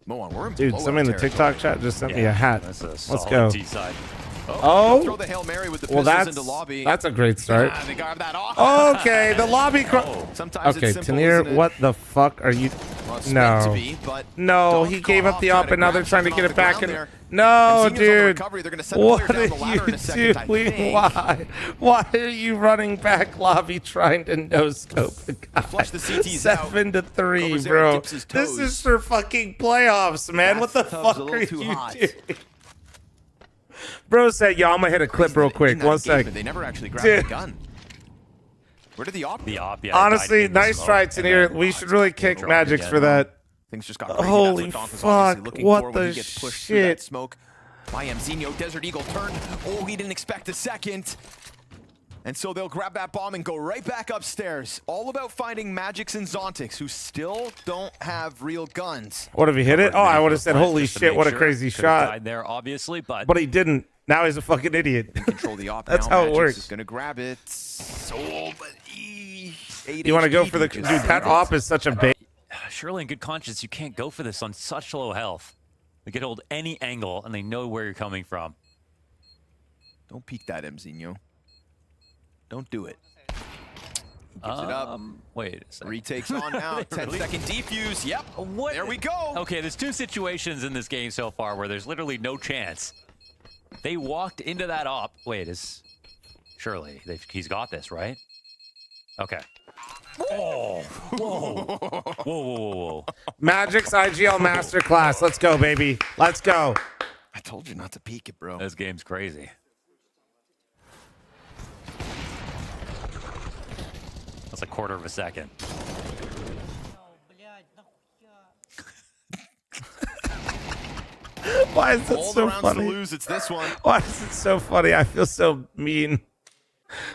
Speaker 5: Moan, we're in
Speaker 1: Dude,
Speaker 5: blowout
Speaker 1: somebody in the
Speaker 5: territory.
Speaker 1: TikTok chat just sent me a hat.
Speaker 8: That's a
Speaker 1: Let's
Speaker 8: solid
Speaker 1: go.
Speaker 8: T-side.
Speaker 1: Oh,
Speaker 5: Throw the Hail Mary with the
Speaker 1: well,
Speaker 5: pistols into lobby.
Speaker 1: that's a great start.
Speaker 5: They got that off.
Speaker 1: Okay, the lobby.
Speaker 5: Sometimes
Speaker 1: Okay,
Speaker 5: it's simple,
Speaker 1: Tanir,
Speaker 5: isn't it?
Speaker 1: what the fuck are you?
Speaker 5: Well, it's meant to
Speaker 1: No,
Speaker 5: be, but
Speaker 1: no,
Speaker 5: Donk
Speaker 1: he gave
Speaker 5: caught
Speaker 1: up the
Speaker 5: off,
Speaker 1: op,
Speaker 5: tried
Speaker 1: and now
Speaker 5: to
Speaker 1: they're
Speaker 5: grab
Speaker 1: trying to
Speaker 5: something
Speaker 1: get
Speaker 5: off
Speaker 1: it
Speaker 5: the
Speaker 1: back.
Speaker 5: ground
Speaker 1: And
Speaker 5: there.
Speaker 1: no,
Speaker 5: And Zinyo's on the
Speaker 1: dude,
Speaker 5: recovery. They're gonna send the
Speaker 1: what
Speaker 5: player
Speaker 1: are
Speaker 5: down the ladder in
Speaker 1: you
Speaker 5: a second, I
Speaker 1: doing?
Speaker 5: think.
Speaker 1: Why are you running back lobby trying to no scope the guy?
Speaker 5: Flush the CTs out.
Speaker 1: 7-3,
Speaker 5: Cobra Zera
Speaker 1: bro.
Speaker 5: dips his
Speaker 1: This
Speaker 5: toes.
Speaker 1: is for fucking playoffs, man. What the
Speaker 5: Bathtub's
Speaker 1: fuck
Speaker 5: a little
Speaker 1: are
Speaker 5: too
Speaker 1: you
Speaker 5: hot.
Speaker 1: doing? Bro said, "Yo, I'm gonna hit a clip real quick. One sec."
Speaker 5: They never actually grabbed
Speaker 1: Dude.
Speaker 5: the gun. Where did the op?
Speaker 8: The op, yeah.
Speaker 1: Honestly, nice try, Tanir. We should really kick Magics for that.
Speaker 5: Things just got crazy.
Speaker 1: Holy
Speaker 5: That's what Donk was obviously
Speaker 1: fuck,
Speaker 5: looking
Speaker 1: what
Speaker 5: for when
Speaker 1: the
Speaker 5: he gets pushed through that
Speaker 1: shit?
Speaker 5: smoke. By Zinyo, Desert Eagle turned. Oh, he didn't expect a second. And so they'll grab that bomb and go right back upstairs. All about finding Magics and Zontix, who still don't have real guns.
Speaker 1: What, if he hit it? Oh, I would have said, "Holy
Speaker 8: Just to
Speaker 1: shit,
Speaker 8: make
Speaker 1: what a
Speaker 8: sure.
Speaker 1: crazy
Speaker 8: Could've
Speaker 1: shot."
Speaker 8: died there, obviously, but
Speaker 1: But he didn't. Now he's a fucking idiot.
Speaker 5: Control the op.
Speaker 1: That's
Speaker 5: now.
Speaker 1: how it
Speaker 5: Magics
Speaker 1: works.
Speaker 5: is gonna grab it. Soul, but
Speaker 1: You want to go for the dude? That op is such a bait.
Speaker 8: surely in good conscience, you can't go for this on such low health. They can hold any angle, and they know where you're coming from.
Speaker 5: Don't peek that, Zinyo. Don't do it. He gives it up.
Speaker 8: Wait a second.
Speaker 5: Retakes on now. 10-second defuse. Yep.
Speaker 8: What?
Speaker 5: There we go.
Speaker 8: Okay, there's 2 situations in this game so far where there's literally no chance. They walked into that op. Wait, surely he's got this, right? Okay. Oh, whoa. Whoa.
Speaker 1: Magic's IGL Masterclass. Let's go, baby. Let's go.
Speaker 5: I told you not to peek it, bro.
Speaker 8: This game's crazy. That's a quarter of a second.
Speaker 1: Why is it
Speaker 5: All
Speaker 1: so
Speaker 5: the rounds
Speaker 1: funny?
Speaker 5: to lose, it's this one.
Speaker 1: Why is it so funny? I feel so mean.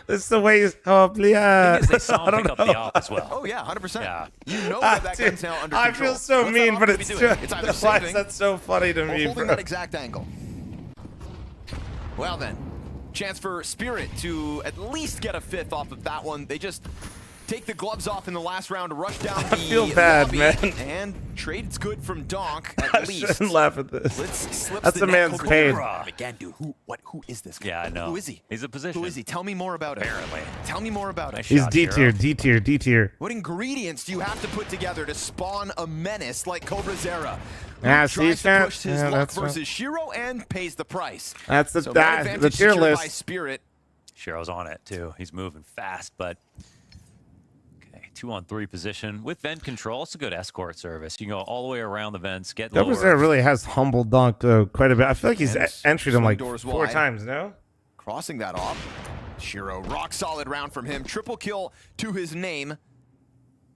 Speaker 1: This is the way he's... Oh, yeah.
Speaker 8: They saw him pick up the op as well.
Speaker 5: Oh, yeah, 100%.
Speaker 8: Yeah.
Speaker 5: You know that
Speaker 1: Dude,
Speaker 5: gun's now under
Speaker 1: I
Speaker 5: control.
Speaker 1: feel so
Speaker 5: What's
Speaker 1: mean,
Speaker 5: that
Speaker 1: but
Speaker 5: op
Speaker 1: it's
Speaker 5: gonna be
Speaker 1: true.
Speaker 5: doing? It's either
Speaker 1: Why
Speaker 5: saving
Speaker 1: is that so funny to
Speaker 5: or
Speaker 1: me,
Speaker 5: holding
Speaker 1: bro?
Speaker 5: that exact angle. Well then, chance for Spirit to at least get a 5th off of that one. They just take the gloves off in the last round to rush down the
Speaker 1: feel bad,
Speaker 5: lobby,
Speaker 1: man.
Speaker 5: and trade's good from Donk at
Speaker 1: I
Speaker 5: least.
Speaker 1: shouldn't laugh at this.
Speaker 5: Blitz slips
Speaker 1: That's
Speaker 5: the
Speaker 1: a
Speaker 5: net.
Speaker 1: man's
Speaker 5: Coco
Speaker 1: pain.
Speaker 5: Again, dude, who is this guy?
Speaker 8: Yeah, I know.
Speaker 5: Who is he?
Speaker 8: He's a position.
Speaker 5: Who is he? Tell me more about him.
Speaker 8: Apparently.
Speaker 5: Tell me more about him.
Speaker 1: He's D tier, D tier, D tier.
Speaker 5: What ingredients do you have to put together to spawn a menace like Cobra Zera?
Speaker 1: Yeah,
Speaker 5: Who
Speaker 1: see,
Speaker 5: tries to push his
Speaker 1: yeah,
Speaker 5: luck
Speaker 1: that's
Speaker 5: versus Shiro and pays the price.
Speaker 1: That's the
Speaker 5: So
Speaker 1: that,
Speaker 5: man
Speaker 1: the
Speaker 5: advantage
Speaker 1: tier
Speaker 5: secured by
Speaker 1: list.
Speaker 5: Spirit.
Speaker 8: Shiro's on it too. He's moving fast, but okay, 2-on-3 position with vent control. It's a good escort service. You can go all the way around the vents, get lower.
Speaker 1: Cobra really has humbled Dunk quite a bit. I feel like he's
Speaker 5: And
Speaker 1: entered him like
Speaker 5: doors
Speaker 1: 4
Speaker 5: wide.
Speaker 1: times, no?
Speaker 5: Crossing that off. Shiro, rock solid round from him. Triple kill to his name.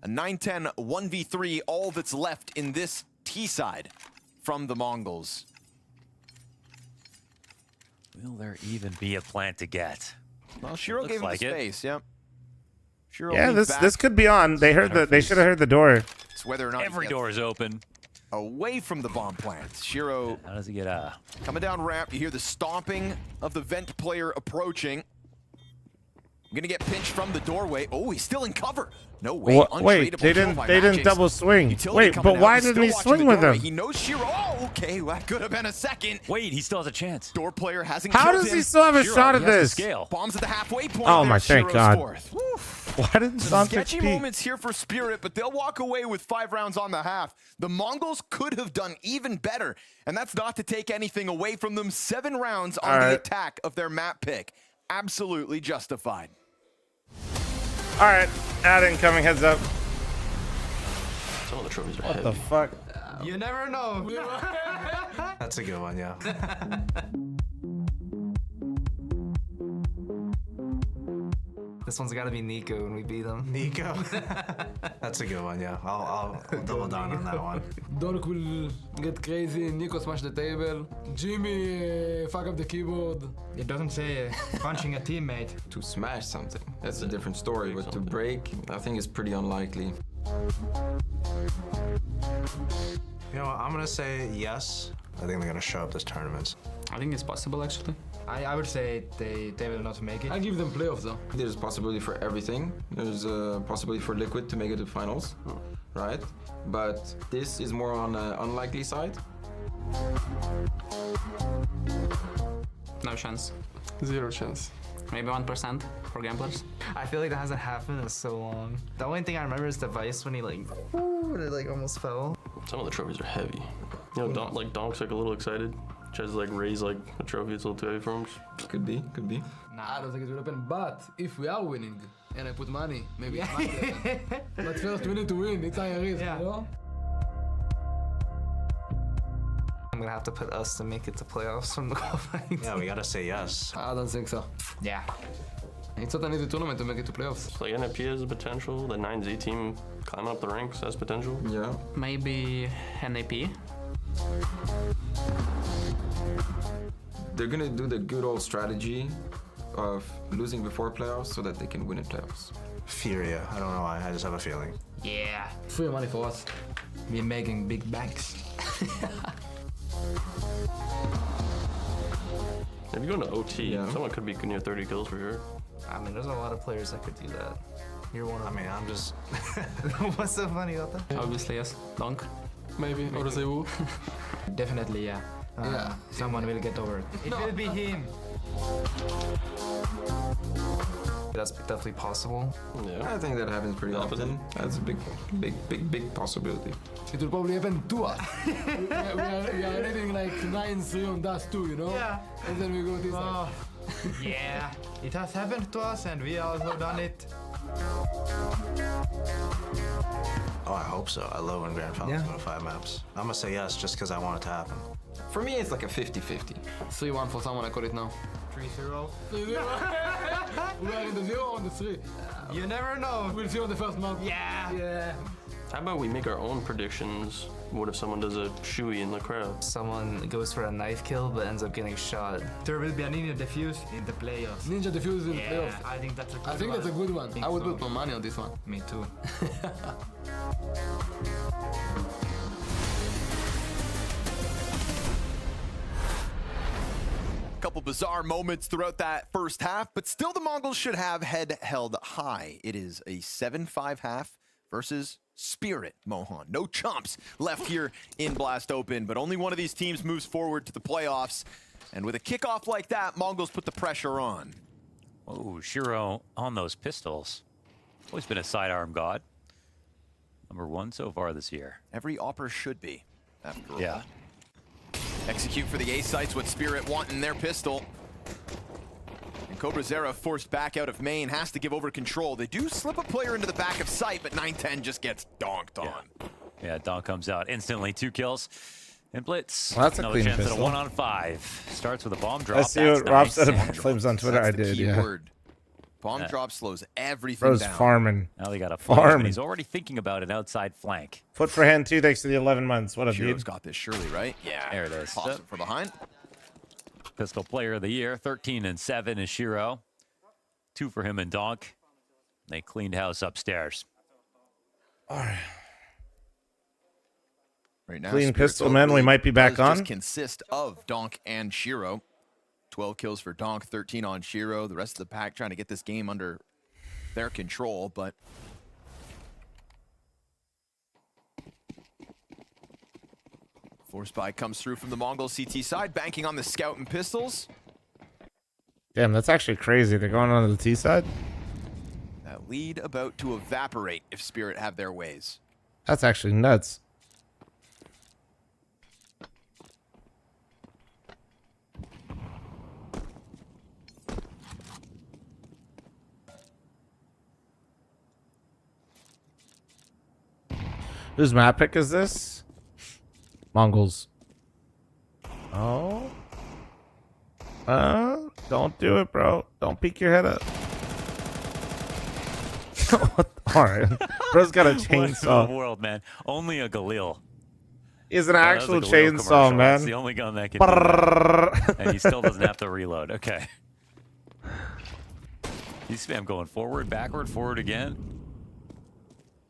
Speaker 5: A 9-10 1v3, all that's left in this T side from the Mongols.
Speaker 8: Will there even be a plant to get?
Speaker 5: Well, Shiro
Speaker 8: Looks
Speaker 5: gave him
Speaker 8: like
Speaker 5: the
Speaker 8: it.
Speaker 5: space, yep. Shiro
Speaker 1: Yeah,
Speaker 5: leans
Speaker 1: this
Speaker 5: back.
Speaker 1: could be on. They heard the. They should have heard the door.
Speaker 5: It's whether or not
Speaker 8: Every
Speaker 5: he gets
Speaker 8: door is open.
Speaker 5: away from the bomb plant. Shiro
Speaker 8: How does he get a?
Speaker 5: coming down ramp. You hear the stomping of the vent player approaching. Gonna get pinched from the doorway. Oh, he's still in cover. No way.
Speaker 1: Wait,
Speaker 5: Untradeable
Speaker 1: they
Speaker 5: kill
Speaker 1: didn't.
Speaker 5: by
Speaker 1: They didn't
Speaker 5: Magix.
Speaker 1: double swing.
Speaker 5: Utility
Speaker 1: Wait,
Speaker 5: coming
Speaker 1: but
Speaker 5: out.
Speaker 1: why
Speaker 5: He's
Speaker 1: didn't
Speaker 5: still
Speaker 1: he
Speaker 5: watching
Speaker 1: swing
Speaker 5: the
Speaker 1: with
Speaker 5: doorway.
Speaker 1: him?
Speaker 5: He knows Shiro. Oh, okay, well, that could have been a second.
Speaker 8: Wait, he still has a chance.
Speaker 5: Door player hasn't
Speaker 1: How
Speaker 5: killed
Speaker 1: does
Speaker 5: him.
Speaker 1: he still have a
Speaker 8: Shiro,
Speaker 1: shot
Speaker 8: he
Speaker 1: at
Speaker 8: has to
Speaker 1: this?
Speaker 8: scale.
Speaker 5: Bombs at the halfway point.
Speaker 1: Oh my,
Speaker 5: There's
Speaker 1: thank
Speaker 5: Shiro's
Speaker 1: God.
Speaker 5: 4th. Woof.
Speaker 1: Why didn't
Speaker 5: Some
Speaker 1: Sonic
Speaker 5: sketchy
Speaker 1: peek?
Speaker 5: moments here for Spirit, but they'll walk away with 5 rounds on the half. The Mongols could have done even better, and that's not to take anything away from them. 7 rounds on
Speaker 1: All
Speaker 5: the
Speaker 1: right.
Speaker 5: attack of their map pick. Absolutely justified.
Speaker 1: All right, ad incoming. Heads up.
Speaker 19: Some of the trophies are
Speaker 1: What
Speaker 19: heavy.
Speaker 1: the fuck?
Speaker 18: You never know.
Speaker 12: That's a good one, yeah.
Speaker 18: This one's got to be Nico when we beat him.
Speaker 12: Nico. That's a good one, yeah. I'll double down on that one.
Speaker 15: Donk will get crazy, Nico smash the table, Jimmy fuck up the keyboard.
Speaker 21: It doesn't say punching a teammate.
Speaker 22: To smash something, that's a different story. But to break, I think it's pretty unlikely.
Speaker 12: You know what, I'm gonna say yes. I think they're gonna show up this tournament.
Speaker 21: I think it's possible actually. I would say they will not make it.
Speaker 15: I give them playoffs though.
Speaker 22: There's a possibility for everything. There's a possibility for Liquid to make it to finals, right? But this is more on the unlikely side.
Speaker 21: No chance.
Speaker 15: 0 chance.
Speaker 21: Maybe 1% for gamblers.
Speaker 18: I feel like that hasn't happened in so long. The only thing I remember is the Vice when he when it almost fell.
Speaker 19: Some of the trophies are heavy. You know, Donk's like a little excited. Tries to raise a trophy that's a little too heavy for him.
Speaker 22: Could be, could be.
Speaker 15: Nah, I don't think it will happen, but if we are winning and I put money, maybe it might happen. But first we need to win, it's higher risk, you know?
Speaker 18: I'm gonna have to put us to make it to playoffs from the qualifying.
Speaker 12: Yeah, we gotta say yes.
Speaker 15: I don't think so.
Speaker 21: Yeah.
Speaker 15: It's not an easy tournament to make it to playoffs.
Speaker 19: Like NFP has potential. The 9Z team climbing up the ranks has potential.
Speaker 22: Yeah.
Speaker 21: Maybe NAP.
Speaker 22: They're gonna do the good old strategy of losing before playoffs so that they can win in playoffs.
Speaker 12: Furia. I don't know why. I just have a feeling.
Speaker 21: Yeah.
Speaker 15: Free money for us.
Speaker 21: We're making big banks.
Speaker 19: If you go into OT, someone could be near 30 kills for sure.
Speaker 18: I mean, there's a lot of players that could do that. You're one of them.
Speaker 12: I mean, I'm just...
Speaker 18: What's so funny about that?
Speaker 21: Obviously, yes. Donk.
Speaker 15: Maybe, or Zewu.
Speaker 21: Definitely, yeah.
Speaker 15: Yeah.
Speaker 21: Someone will get over it.
Speaker 18: It will be him. That's definitely possible.
Speaker 22: Yeah. I think that happens pretty often. That's a big possibility.
Speaker 15: It will probably happen to us. we are hitting 9-3 on Dust 2, you know?
Speaker 18: Yeah.
Speaker 15: And then we go this
Speaker 21: Yeah, it has happened to us and we also done it.
Speaker 2: Oh, I hope so. I love when Grand Falcons go to 5 maps. I'm gonna say yes just because I want it to happen.
Speaker 21: For me, it's like a 50-50. 3-1 for someone, I call it now. 3-0. We are in the 0 on the 3. You never know. We'll see on the first map. Yeah.
Speaker 19: How about we make our own predictions? What if someone does a shoey in the crowd?
Speaker 21: Someone goes for a knife kill but ends up getting shot. There will be a ninja defuse in the playoffs. Ninja defuse in the playoffs. I think that's a good one. I think that's a good one. I would put my money on this one. Me too.
Speaker 5: Couple bizarre moments throughout that first half, but still the Mongols should have head held high. It is a 7-5 half versus Spirit, Mohan. No chumps left here in Blast Open, but only one of these teams moves forward to the playoffs. And with a kickoff like that, Mongols put the pressure on.
Speaker 8: Oh, Shiro on those pistols. Always been a sidearm god. Number 1 so far this year.
Speaker 5: Every Opper should be, after all.
Speaker 8: Yeah.
Speaker 5: Execute for the A sites what Spirit want in their pistol. And Cobra Zera forced back out of main, has to give over control. They do slip a player into the back of sight, but 910 just gets donked on.
Speaker 8: Yeah, Donk comes out instantly. 2 kills. And Blitz.
Speaker 1: Well, that's a
Speaker 8: another
Speaker 1: clean
Speaker 8: chance
Speaker 1: pistol.
Speaker 8: at a 1-on-5. Starts with a bomb drop.
Speaker 1: I see
Speaker 8: That's
Speaker 1: what Rob
Speaker 8: nice.
Speaker 1: said about Flames on Twitter.
Speaker 5: That's
Speaker 1: I
Speaker 5: the
Speaker 1: did,
Speaker 5: key
Speaker 1: yeah.
Speaker 5: word. Bomb drop slows everything
Speaker 1: Bro's
Speaker 5: down.
Speaker 1: farming.
Speaker 8: Now they got a
Speaker 1: Farming.
Speaker 8: flank. He's already thinking about an outside flank.
Speaker 1: Foot for hand 2 thanks to the 11 months. What a
Speaker 5: Shiro's
Speaker 1: dude.
Speaker 5: got this surely, right? Yeah.
Speaker 8: There it is.
Speaker 5: Pops it from behind.
Speaker 8: Pistol player of the year. 13-7 is Shiro. 2 for him and Donk. They cleaned house upstairs.
Speaker 1: All right.
Speaker 5: Right now,
Speaker 1: Clean
Speaker 5: Spirit
Speaker 1: pistol, men. We might be back
Speaker 5: does
Speaker 1: on.
Speaker 5: just consist of Donk and Shiro. 12 kills for Donk, 13 on Shiro. The rest of the pack trying to get this game under their control, but force buy comes through from the Mongol CT side, banking on the scout and pistols.
Speaker 1: Damn, that's actually crazy. They're going on to the T side.
Speaker 5: That lead about to evaporate if Spirit have their ways.
Speaker 1: That's actually nuts. Whose map pick is this? Mongols. Oh. Don't do it, bro. Don't peek your head up. All right. Bro's got a
Speaker 8: What in the
Speaker 1: chainsaw.
Speaker 8: world, man? Only a Galil.
Speaker 1: He's an
Speaker 8: Oh, that
Speaker 1: actual
Speaker 8: was a Galil
Speaker 1: chainsaw,
Speaker 8: commercial.
Speaker 1: man.
Speaker 8: That's the only gun that can do that. And he still doesn't have to reload. Okay. He's spam going forward, backward, forward again.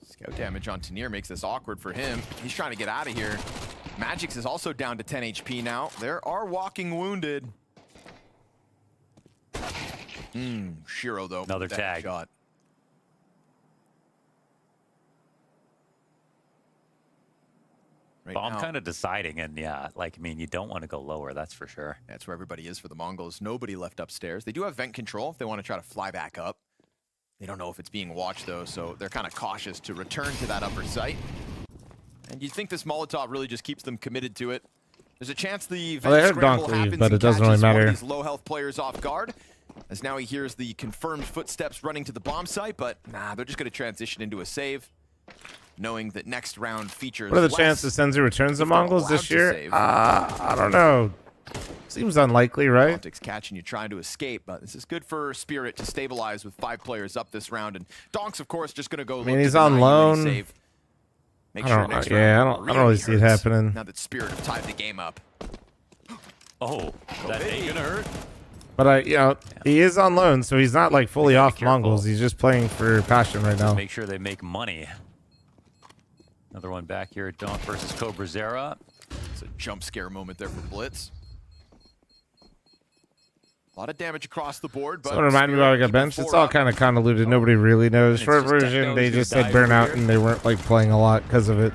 Speaker 5: Scout damage on Tanier makes this awkward for him. He's trying to get out of here. Magix is also down to 10 HP now. There are walking wounded. Shiro, though.
Speaker 8: Another
Speaker 5: with that
Speaker 8: tag.
Speaker 5: Shot. Right
Speaker 8: Well, I'm
Speaker 5: now,
Speaker 8: kind of deciding, and yeah, like, I mean, you don't want to go lower, that's for sure.
Speaker 5: that's where everybody is for the Mongols. Nobody left upstairs. They do have vent control if they want to try to fly back up. They don't know if it's being watched, though, so they're kind of cautious to return to that upper site. And you'd think this Molotov really just keeps them committed to it. There's a chance the
Speaker 1: Well, they
Speaker 5: vent
Speaker 1: heard Donk
Speaker 5: scramble
Speaker 1: leave,
Speaker 5: happens
Speaker 1: but
Speaker 5: and
Speaker 1: it doesn't
Speaker 5: catches
Speaker 1: really
Speaker 5: one of
Speaker 1: matter.
Speaker 5: these low health players off guard. As now he hears the confirmed footsteps running to the bomb site, but nah, they're just going to transition into a save, knowing that next round features
Speaker 1: What are the
Speaker 5: less
Speaker 1: chances Senzu returns the
Speaker 5: if they're
Speaker 1: Mongols
Speaker 5: allowed
Speaker 1: this
Speaker 5: to
Speaker 1: year?
Speaker 5: save.
Speaker 1: I don't know. Seems unlikely, right?
Speaker 5: Politics catching you trying to escape, but this is good for Spirit to stabilize with 5 players up this round. And Donk's, of course, just going to go.
Speaker 1: I mean, he's on loan.
Speaker 5: Save. Make
Speaker 1: I
Speaker 5: sure
Speaker 1: don't,
Speaker 5: next
Speaker 1: yeah,
Speaker 5: round
Speaker 1: I don't really see it
Speaker 5: hurts.
Speaker 1: happening.
Speaker 5: Now that Spirit have tied the game up.
Speaker 8: Oh, that ain't gonna hurt.
Speaker 1: But he is on loan, so he's not like fully off Mongols. He's just playing for passion right now.
Speaker 8: Make sure they make money. Another one back here, Donk versus Cobra Zera.
Speaker 5: It's a jump scare moment there for Blitz. A lot of damage across the board, but
Speaker 1: So remind me why we got benched. It's all kind of convoluted. Nobody really knows. Short version, they just said burnout and they weren't like playing a lot because of it.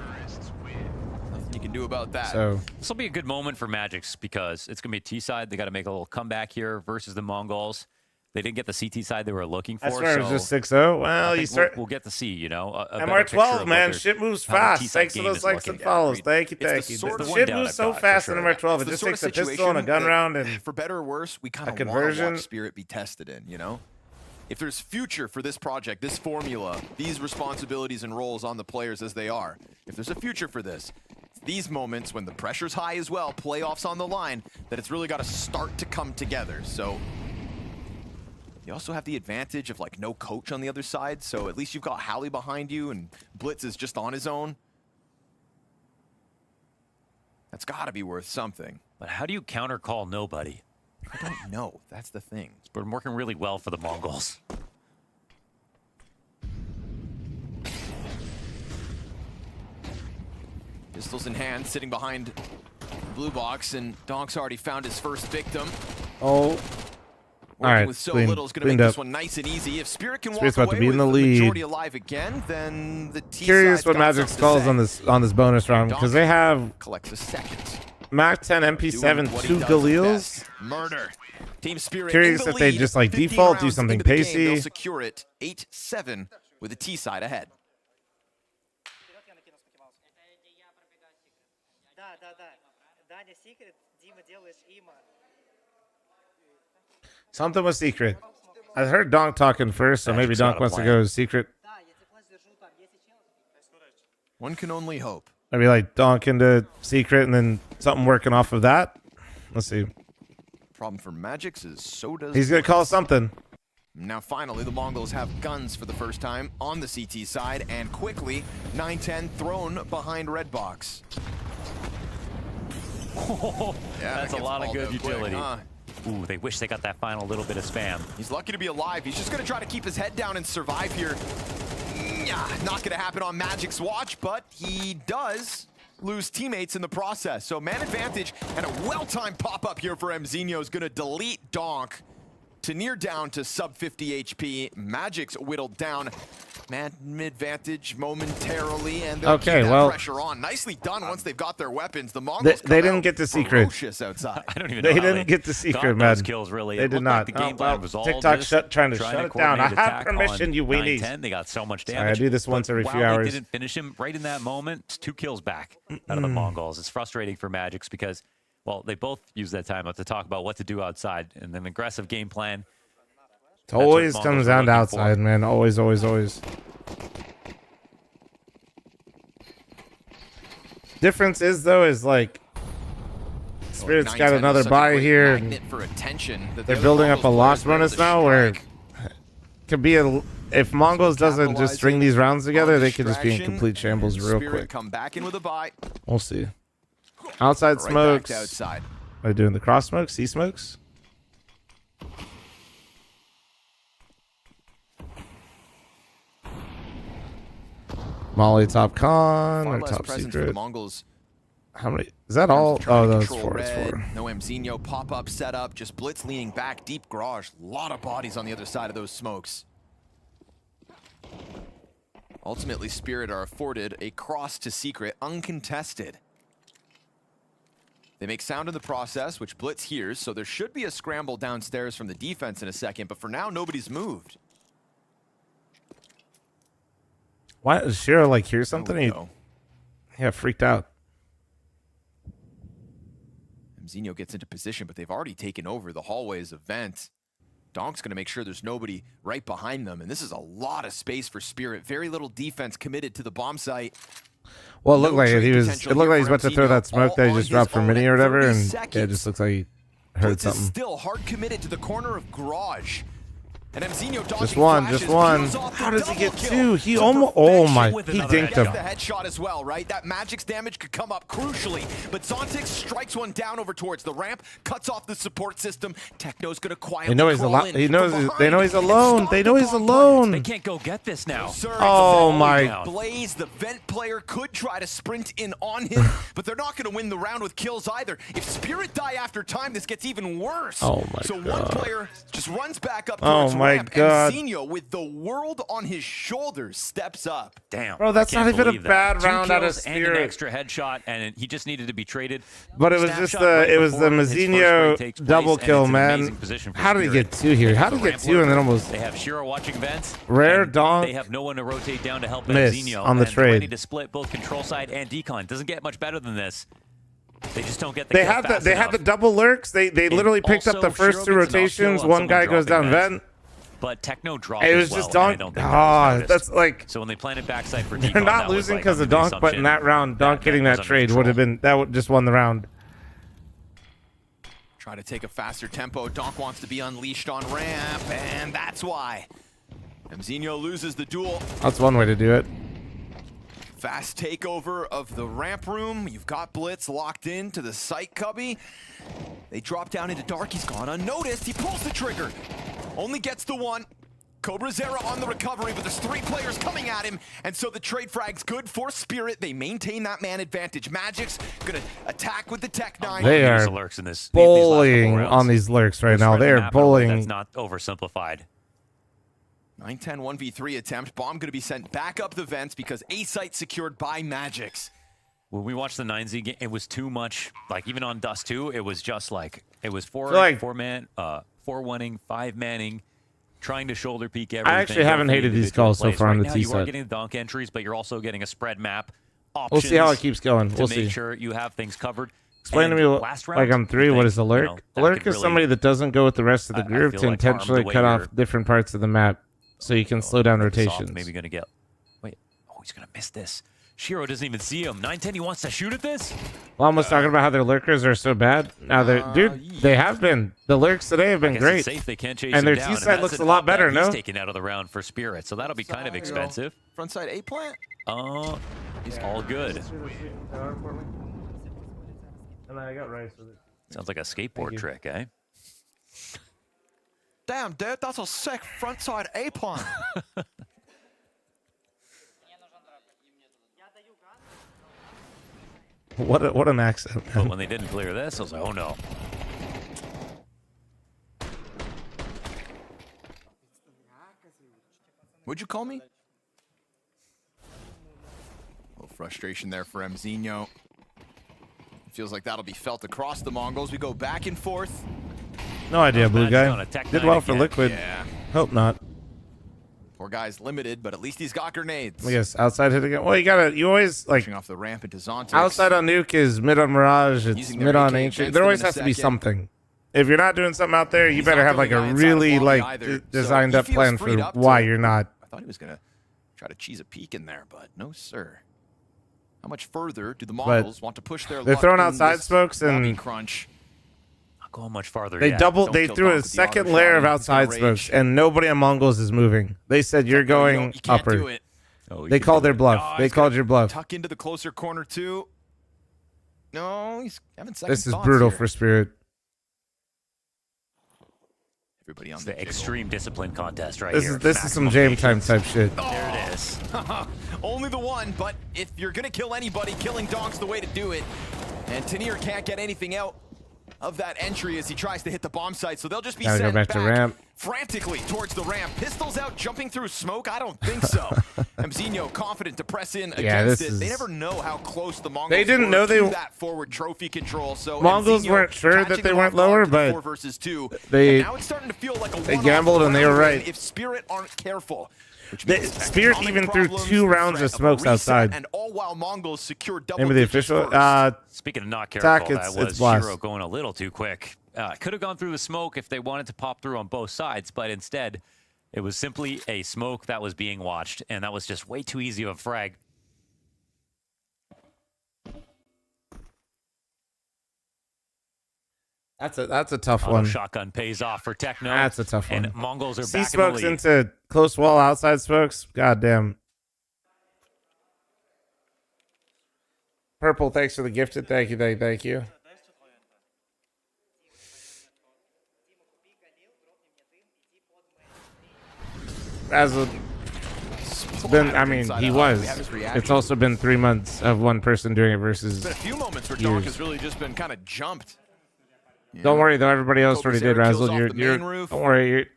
Speaker 5: Nothing you can do about that.
Speaker 1: So
Speaker 8: This will be a good moment for Magix because it's going to be a T-side. They got to make a little comeback here versus the Mongols. They didn't get the CT side they were looking for.
Speaker 1: I swear
Speaker 8: so
Speaker 1: it was just 6-0. Well, you start.
Speaker 8: We'll get to see, you know, a
Speaker 1: MR12, man, shit moves fast. Thanks for those likes and follows. Thank you, thank you. The shit moves so fast in MR12. It just takes a pistol and a gun round and
Speaker 5: for better or worse, we kind
Speaker 1: a
Speaker 5: of want to
Speaker 1: conversion.
Speaker 5: watch Spirit be tested in, you know? If there's future for this project, this formula, these responsibilities and roles on the players as they are, if there's a future for this, it's these moments when the pressure's high as well, playoffs on the line, that it's really got to start to come together. So you also have the advantage of like no coach on the other side, so at least you've got Hallie behind you and Blitz is just on his own. That's got to be worth something.
Speaker 8: But how do you counter call nobody?
Speaker 5: I don't know. That's the thing.
Speaker 8: It's been working really well for the Mongols.
Speaker 5: Pistols in hand, sitting behind blue box, and Donk's already found his first victim.
Speaker 1: Oh.
Speaker 5: Working
Speaker 1: All right,
Speaker 5: with so
Speaker 1: clean,
Speaker 5: little is going to make
Speaker 1: cleaned
Speaker 5: this
Speaker 1: up.
Speaker 5: one nice and easy. If Spirit can
Speaker 1: Spirit's
Speaker 5: walk
Speaker 1: about to
Speaker 5: away
Speaker 1: be
Speaker 5: with
Speaker 1: in the
Speaker 5: the
Speaker 1: lead.
Speaker 5: majority alive again, then the T
Speaker 1: Curious
Speaker 5: side's
Speaker 1: what
Speaker 5: got
Speaker 1: Magic's
Speaker 5: something to
Speaker 1: calls
Speaker 5: say.
Speaker 1: on this bonus round because they have
Speaker 5: Collects a second.
Speaker 1: Mac 10 MP7
Speaker 5: What he
Speaker 1: 2
Speaker 5: does
Speaker 1: Galils.
Speaker 5: best. Murder. Team Spirit
Speaker 1: Curious
Speaker 5: in the
Speaker 1: if they
Speaker 5: lead,
Speaker 1: just like
Speaker 5: 15
Speaker 1: default do
Speaker 5: rounds
Speaker 1: something
Speaker 5: into the game,
Speaker 1: pacey.
Speaker 5: They'll secure it 8-7 with the T side ahead.
Speaker 1: Something was secret. I heard Donk talking first, so maybe Donk wants to go secret.
Speaker 5: One can only hope.
Speaker 1: Maybe like Donk into secret and then something working off of that. Let's see.
Speaker 5: Problem for Magix is so does
Speaker 1: He's gonna call something.
Speaker 5: Now finally the Mongols have guns for the first time on the CT side, and quickly 9-10 thrown behind red box.
Speaker 8: That's a
Speaker 5: gets
Speaker 8: lot of
Speaker 5: called
Speaker 8: good
Speaker 5: out quick,
Speaker 8: utility.
Speaker 5: huh?
Speaker 8: Ooh, they wish they got that final little bit of spam.
Speaker 5: He's lucky to be alive. He's just gonna try to keep his head down and survive here. Yeah, not gonna happen on Magic's watch, but he does lose teammates in the process. So man advantage and a well-timed pop-up here for Mzinho is gonna delete Donk to near down to sub 50 HP. Magic's whittled down. Man advantage momentarily, and they'll keep that pressure on. Nicely done once they've got their weapons. The Mongols
Speaker 1: They didn't get the secret.
Speaker 5: outside.
Speaker 8: I don't even know
Speaker 1: They
Speaker 8: how
Speaker 1: didn't get the secret, man.
Speaker 8: Kills, really.
Speaker 1: They
Speaker 8: It
Speaker 1: did
Speaker 8: looked
Speaker 1: not.
Speaker 8: Like the game plan was all
Speaker 1: TikTok
Speaker 8: just
Speaker 1: trying to shut it down. I
Speaker 8: coordinate
Speaker 1: have
Speaker 8: attack
Speaker 1: permission,
Speaker 8: on
Speaker 1: you weenies.
Speaker 8: 9-10. They got so much damage.
Speaker 1: Sorry, I do this once every
Speaker 8: But
Speaker 1: few
Speaker 8: while
Speaker 1: hours.
Speaker 8: They didn't finish him right in that moment. It's 2 kills back out of the Mongols. It's frustrating for Magix because, well, they both use that time up to talk about what to do outside and an aggressive game plan.
Speaker 1: It always comes down to outside, man. Always, always, always. Difference is though is like Spirit's got another buy here. And
Speaker 5: For attention that
Speaker 1: they're building up a loss bonus now where it could be a. If Mongols doesn't just string these rounds together, they could just be in complete shambles real quick.
Speaker 5: Come back in with a buy.
Speaker 1: We'll see. Outside
Speaker 5: Right
Speaker 1: smokes.
Speaker 5: back to outside.
Speaker 1: Are they doing the cross smokes? C smokes? Molly top con
Speaker 5: Far
Speaker 1: or
Speaker 5: less
Speaker 1: top
Speaker 5: presence for the
Speaker 1: secret?
Speaker 5: Mongols.
Speaker 1: How many? Is that all?
Speaker 5: Trying
Speaker 1: Oh,
Speaker 5: to
Speaker 1: that's
Speaker 5: control
Speaker 1: 4. It's
Speaker 5: red.
Speaker 1: 4.
Speaker 5: No Mzinho pop-up setup. Just Blitz leaning back. Deep garage. A lot of bodies on the other side of those smokes. Ultimately, Spirit are afforded a cross to secret uncontested. They make sound in the process, which Blitz hears, so there should be a scramble downstairs from the defense in a second, but for now, nobody's moved.
Speaker 1: Why does Shiro like hear something? Yeah, freaked out.
Speaker 5: Mzinho gets into position, but they've already taken over the hallways of Vent. Donk's going to make sure there's nobody right behind them, and this is a lot of space for Spirit. Very little defense committed to the bomb site.
Speaker 1: Well, it looked like he was. It looked like he's about to throw that smoke that he just dropped from Mini or whatever, and yeah, it just looks like he heard
Speaker 5: Blitz is
Speaker 1: something.
Speaker 5: still hard committed to the corner of garage. And Mzinho
Speaker 1: Just one, just one. How does he get 2? He almost. Oh my! He dinked him.
Speaker 5: The headshot as well, right? That Magic's damage could come up crucially, but Zontix strikes one down over towards the ramp, cuts off the support system. Techno's gonna quietly
Speaker 1: They know he's
Speaker 5: crawl
Speaker 1: alone.
Speaker 5: in
Speaker 1: He knows.
Speaker 5: from
Speaker 1: They know
Speaker 5: behind
Speaker 1: he's alone. They know he's alone.
Speaker 8: They can't go get this now.
Speaker 1: Oh my!
Speaker 5: Blaze, the Vent player, could try to sprint in on him, but they're not going to win the round with kills either. If Spirit die after time, this gets even worse.
Speaker 1: Oh my
Speaker 5: So
Speaker 1: God.
Speaker 5: one player just runs back up
Speaker 1: Oh
Speaker 5: towards
Speaker 1: my
Speaker 5: ramp,
Speaker 1: God.
Speaker 5: and Zinho, with the world on his shoulders, steps up.
Speaker 8: Damn.
Speaker 1: Bro, that's
Speaker 8: I can't
Speaker 1: not even a
Speaker 8: believe that.
Speaker 1: bad
Speaker 8: 2
Speaker 1: round out of
Speaker 8: kills and an
Speaker 1: Spirit.
Speaker 8: extra headshot, and he just needed to be traded.
Speaker 1: But it was
Speaker 8: Snapshot
Speaker 1: just
Speaker 8: right
Speaker 1: it was the
Speaker 8: before his first break
Speaker 1: Mazzinho
Speaker 8: takes place,
Speaker 1: double
Speaker 8: and
Speaker 1: kill,
Speaker 8: it's an
Speaker 1: man.
Speaker 8: amazing position for
Speaker 1: How did he
Speaker 8: Spirit.
Speaker 1: get 2 here? How did he
Speaker 8: The
Speaker 1: get
Speaker 8: ramp
Speaker 1: 2 and then almost
Speaker 8: They have Shiro watching vents.
Speaker 1: rare
Speaker 8: and
Speaker 1: donk?
Speaker 8: They have no one to rotate down to help
Speaker 1: Miss
Speaker 8: Zinho,
Speaker 1: on the
Speaker 8: and
Speaker 1: trade.
Speaker 8: ready to split both control side and decon. Doesn't get much better than this. They just don't get the
Speaker 1: They
Speaker 8: kill
Speaker 1: had
Speaker 8: fast
Speaker 1: they
Speaker 8: enough.
Speaker 1: had the double lurks. They literally picked up
Speaker 8: also,
Speaker 1: the first 2
Speaker 8: Shiro gets an
Speaker 1: rotations.
Speaker 8: off kill on
Speaker 1: One guy
Speaker 8: someone
Speaker 1: goes down
Speaker 8: dropping
Speaker 1: vent.
Speaker 8: But Techno dropped
Speaker 1: It was
Speaker 8: as well,
Speaker 1: just
Speaker 8: and I
Speaker 1: donk.
Speaker 8: don't think that was noticed.
Speaker 1: That's like
Speaker 8: So when they planted backside for
Speaker 1: they're
Speaker 8: decon,
Speaker 1: not
Speaker 8: that was
Speaker 1: losing
Speaker 8: like
Speaker 1: because of
Speaker 8: under the
Speaker 1: donk, but in
Speaker 8: assumption
Speaker 1: that round, donk
Speaker 8: that
Speaker 1: getting
Speaker 8: was
Speaker 1: that
Speaker 8: under
Speaker 1: trade would have been that would just won the round.
Speaker 5: Try to take a faster tempo. Donk wants to be unleashed on ramp, and that's why. Zinho loses the duel.
Speaker 1: That's one way to do it.
Speaker 5: Fast takeover of the ramp room. You've got Blitz locked in to the site cubby. They drop down into dark. He's gone unnoticed. He pulls the trigger. Only gets the 1. Cobra Zera on the recovery, but there's 3 players coming at him, and so the trade frag's good for Spirit. They maintain that man advantage. Magic's gonna attack with the Tech 9.
Speaker 1: They are
Speaker 8: lurks in this,
Speaker 1: bullying on these lurks right now. They are bullying.
Speaker 8: That's not oversimplified.
Speaker 5: 9-10 1v3 attempt. Bomb gonna be sent back up the vents because A site secured by Magic's.
Speaker 8: When we watched the 9Z game, it was too much. Like even on Dust 2, it was just like it was 4 man, 4-1ing, 5-manning, trying to shoulder peek everything.
Speaker 1: I actually haven't hated these calls so far on the
Speaker 8: T
Speaker 1: T
Speaker 8: side. You are
Speaker 1: side.
Speaker 8: getting the donk entries, but you're also getting a spread map.
Speaker 1: We'll see how it keeps going.
Speaker 8: To
Speaker 1: We'll
Speaker 8: make
Speaker 1: see.
Speaker 8: sure you have things covered.
Speaker 1: Explain to me,
Speaker 8: last round,
Speaker 1: like I'm 3, what is a lurk?
Speaker 8: know,
Speaker 1: A
Speaker 8: that
Speaker 1: lurk
Speaker 8: could
Speaker 1: is
Speaker 8: really-
Speaker 1: somebody that doesn't go with the rest of the
Speaker 8: I
Speaker 1: group
Speaker 8: feel
Speaker 1: to
Speaker 8: like harm
Speaker 1: intentionally
Speaker 8: the way
Speaker 1: cut off
Speaker 8: you're-
Speaker 1: different parts of the map so you can slow down rotations.
Speaker 8: Maybe gonna get. Wait. Oh, he's gonna miss this. Shiro doesn't even see him. 910, he wants to shoot at this.
Speaker 1: Well, I was talking about how their lurkers are so bad. Now they're they have been. The lurks today have
Speaker 8: I
Speaker 1: been
Speaker 8: guess
Speaker 1: great.
Speaker 8: it's safe they can't chase
Speaker 1: and
Speaker 8: him
Speaker 1: their
Speaker 8: down,
Speaker 1: T
Speaker 8: and
Speaker 1: side
Speaker 8: that's
Speaker 1: looks
Speaker 8: an
Speaker 1: a lot
Speaker 8: up that
Speaker 1: better,
Speaker 8: he's
Speaker 1: no?
Speaker 8: taken out of the round for Spirit, so that'll be kind of expensive.
Speaker 5: Frontside A plant.
Speaker 8: He's all good.
Speaker 1: And I got rice with it.
Speaker 8: Sounds like a skateboard trick, eh?
Speaker 5: Damn, dude, that's a sick frontside A plant.
Speaker 1: What an accent.
Speaker 8: But when they didn't clear this, I was like, oh no.
Speaker 5: Would you call me? A little frustration there for Zinho. Feels like that'll be felt across the Mongols. We go back and forth.
Speaker 1: No idea, blue
Speaker 5: Magic on
Speaker 1: guy.
Speaker 5: a Tech
Speaker 1: Did
Speaker 5: 9
Speaker 1: well for
Speaker 5: again.
Speaker 1: Liquid.
Speaker 5: Yeah.
Speaker 1: Hope not.
Speaker 5: Poor guy's limited, but at least he's got grenades.
Speaker 1: I guess outside hit again. Well, you always like
Speaker 5: Pushing off the ramp into Zontex.
Speaker 1: outside on Nuke is mid on Mirage. It's
Speaker 5: Using their
Speaker 1: mid on
Speaker 5: AK
Speaker 1: Ancient.
Speaker 5: against
Speaker 1: There
Speaker 5: them
Speaker 1: always
Speaker 5: in a
Speaker 1: has to be
Speaker 5: second.
Speaker 1: something. If you're not doing something out there, you
Speaker 5: He's
Speaker 1: better
Speaker 5: not
Speaker 1: have like
Speaker 5: going
Speaker 1: a
Speaker 5: inside of
Speaker 1: really
Speaker 5: Wally
Speaker 1: like
Speaker 5: either, so
Speaker 1: designed
Speaker 5: he
Speaker 1: up
Speaker 5: feels
Speaker 1: plan
Speaker 5: freed
Speaker 1: for
Speaker 5: up
Speaker 1: why
Speaker 5: to-
Speaker 1: you're not.
Speaker 5: I thought he was gonna try to cheese a peek in there, but no, sir. How much further do the Mongols want to push their
Speaker 1: They're
Speaker 5: luck
Speaker 1: throwing
Speaker 5: in
Speaker 1: outside
Speaker 5: this
Speaker 1: smokes
Speaker 5: lobby
Speaker 1: and
Speaker 5: crunch?
Speaker 8: Not going much farther
Speaker 1: they
Speaker 8: yet.
Speaker 1: doubled.
Speaker 5: Don't
Speaker 1: They
Speaker 5: kill
Speaker 1: threw
Speaker 5: Donk
Speaker 1: a
Speaker 5: with the
Speaker 1: second
Speaker 5: auto
Speaker 1: layer of
Speaker 5: shot. He's gonna
Speaker 1: outside smokes,
Speaker 5: rage.
Speaker 1: and nobody on Mongols is moving. They said you're going
Speaker 5: You can't
Speaker 1: upper.
Speaker 5: do it.
Speaker 8: Oh,
Speaker 1: They called their bluff.
Speaker 5: Oh,
Speaker 1: They
Speaker 5: he's
Speaker 1: called
Speaker 5: gonna
Speaker 1: your bluff.
Speaker 5: Tuck into the closer corner too. No, he's having second
Speaker 1: This is
Speaker 5: thoughts
Speaker 1: brutal
Speaker 5: here.
Speaker 1: for Spirit.
Speaker 5: Everybody on
Speaker 8: It's
Speaker 5: the
Speaker 8: the extreme discipline contest right
Speaker 1: This
Speaker 8: here.
Speaker 1: is some
Speaker 8: Maximum
Speaker 1: Jame time
Speaker 8: patience.
Speaker 1: type shit.
Speaker 8: There it is.
Speaker 5: Only the one, but if you're gonna kill anybody, killing Donk's the way to do it. And Tanir can't get anything out of that entry as he tries to hit the bomb site, so they'll just be
Speaker 1: Gotta go
Speaker 5: sent
Speaker 1: back to ramp.
Speaker 5: frantically towards the ramp. Pistols out, jumping through smoke? I don't think so. Zinho confident to press in
Speaker 1: Yeah,
Speaker 5: against
Speaker 1: this
Speaker 5: it. They
Speaker 1: is-
Speaker 5: never know how close the Mongols
Speaker 1: They didn't
Speaker 5: were
Speaker 1: know they-
Speaker 5: to that forward trophy control. So
Speaker 1: Mongols
Speaker 5: Zinho
Speaker 1: weren't sure that
Speaker 5: catching
Speaker 1: they
Speaker 5: them
Speaker 1: weren't
Speaker 5: off guard
Speaker 1: lower,
Speaker 5: to the
Speaker 1: but
Speaker 5: 4 versus 2.
Speaker 1: they-
Speaker 5: And now it's starting to feel like a
Speaker 1: they
Speaker 5: one-off
Speaker 1: gambled and they were
Speaker 5: round win
Speaker 1: right.
Speaker 5: if Spirit aren't careful. Which
Speaker 1: They,
Speaker 5: means
Speaker 1: Spirit
Speaker 5: economic
Speaker 1: even threw
Speaker 5: problems,
Speaker 1: 2
Speaker 5: the
Speaker 1: rounds
Speaker 5: threat
Speaker 1: of
Speaker 5: a
Speaker 1: smokes
Speaker 5: reset,
Speaker 1: outside.
Speaker 5: And all while Mongols secure double
Speaker 1: Name of the
Speaker 5: digits
Speaker 1: official.
Speaker 5: first.
Speaker 8: Speaking of not careful,
Speaker 1: Tack,
Speaker 8: that
Speaker 1: it's
Speaker 8: was
Speaker 1: blast.
Speaker 8: Shiro going a little too quick. Could have gone through the smoke if they wanted to pop through on both sides, but instead, it was simply a smoke that was being watched, and that was just way too easy of a frag.
Speaker 1: That's a tough
Speaker 8: Auto
Speaker 1: one.
Speaker 8: shotgun pays off for Techno.
Speaker 1: That's a tough one.
Speaker 8: And Mongols are
Speaker 1: C
Speaker 8: back in the
Speaker 1: smokes
Speaker 8: lead.
Speaker 1: into close wall, outside smokes. God damn. Purple, thanks for the gifted. Thank you, thank you. As a, it's been, I mean, he was. It's also been 3 months of one person doing it versus
Speaker 5: It's been a few moments where Donk
Speaker 1: years.
Speaker 5: has really just been kind of jumped.
Speaker 1: Don't worry though, everybody else
Speaker 5: Cobra
Speaker 1: already did.
Speaker 5: Zera kills
Speaker 1: Razzle,
Speaker 5: off
Speaker 1: you're,
Speaker 5: the main
Speaker 1: you're
Speaker 5: roof.
Speaker 1: don't worry.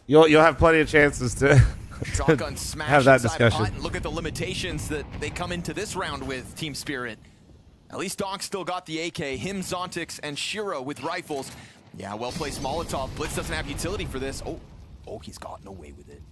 Speaker 1: You'll have plenty of chances to
Speaker 5: Shotgun smash
Speaker 1: have that
Speaker 5: inside of Hut,
Speaker 1: discussion.
Speaker 5: and look at the limitations that they come into this round with, Team Spirit. At least Donk still got the AK, him, Zontix, and Shiro with rifles. Yeah, well-placed Molotov. Blitz doesn't have utility for this. Oh, he's gotten away with it.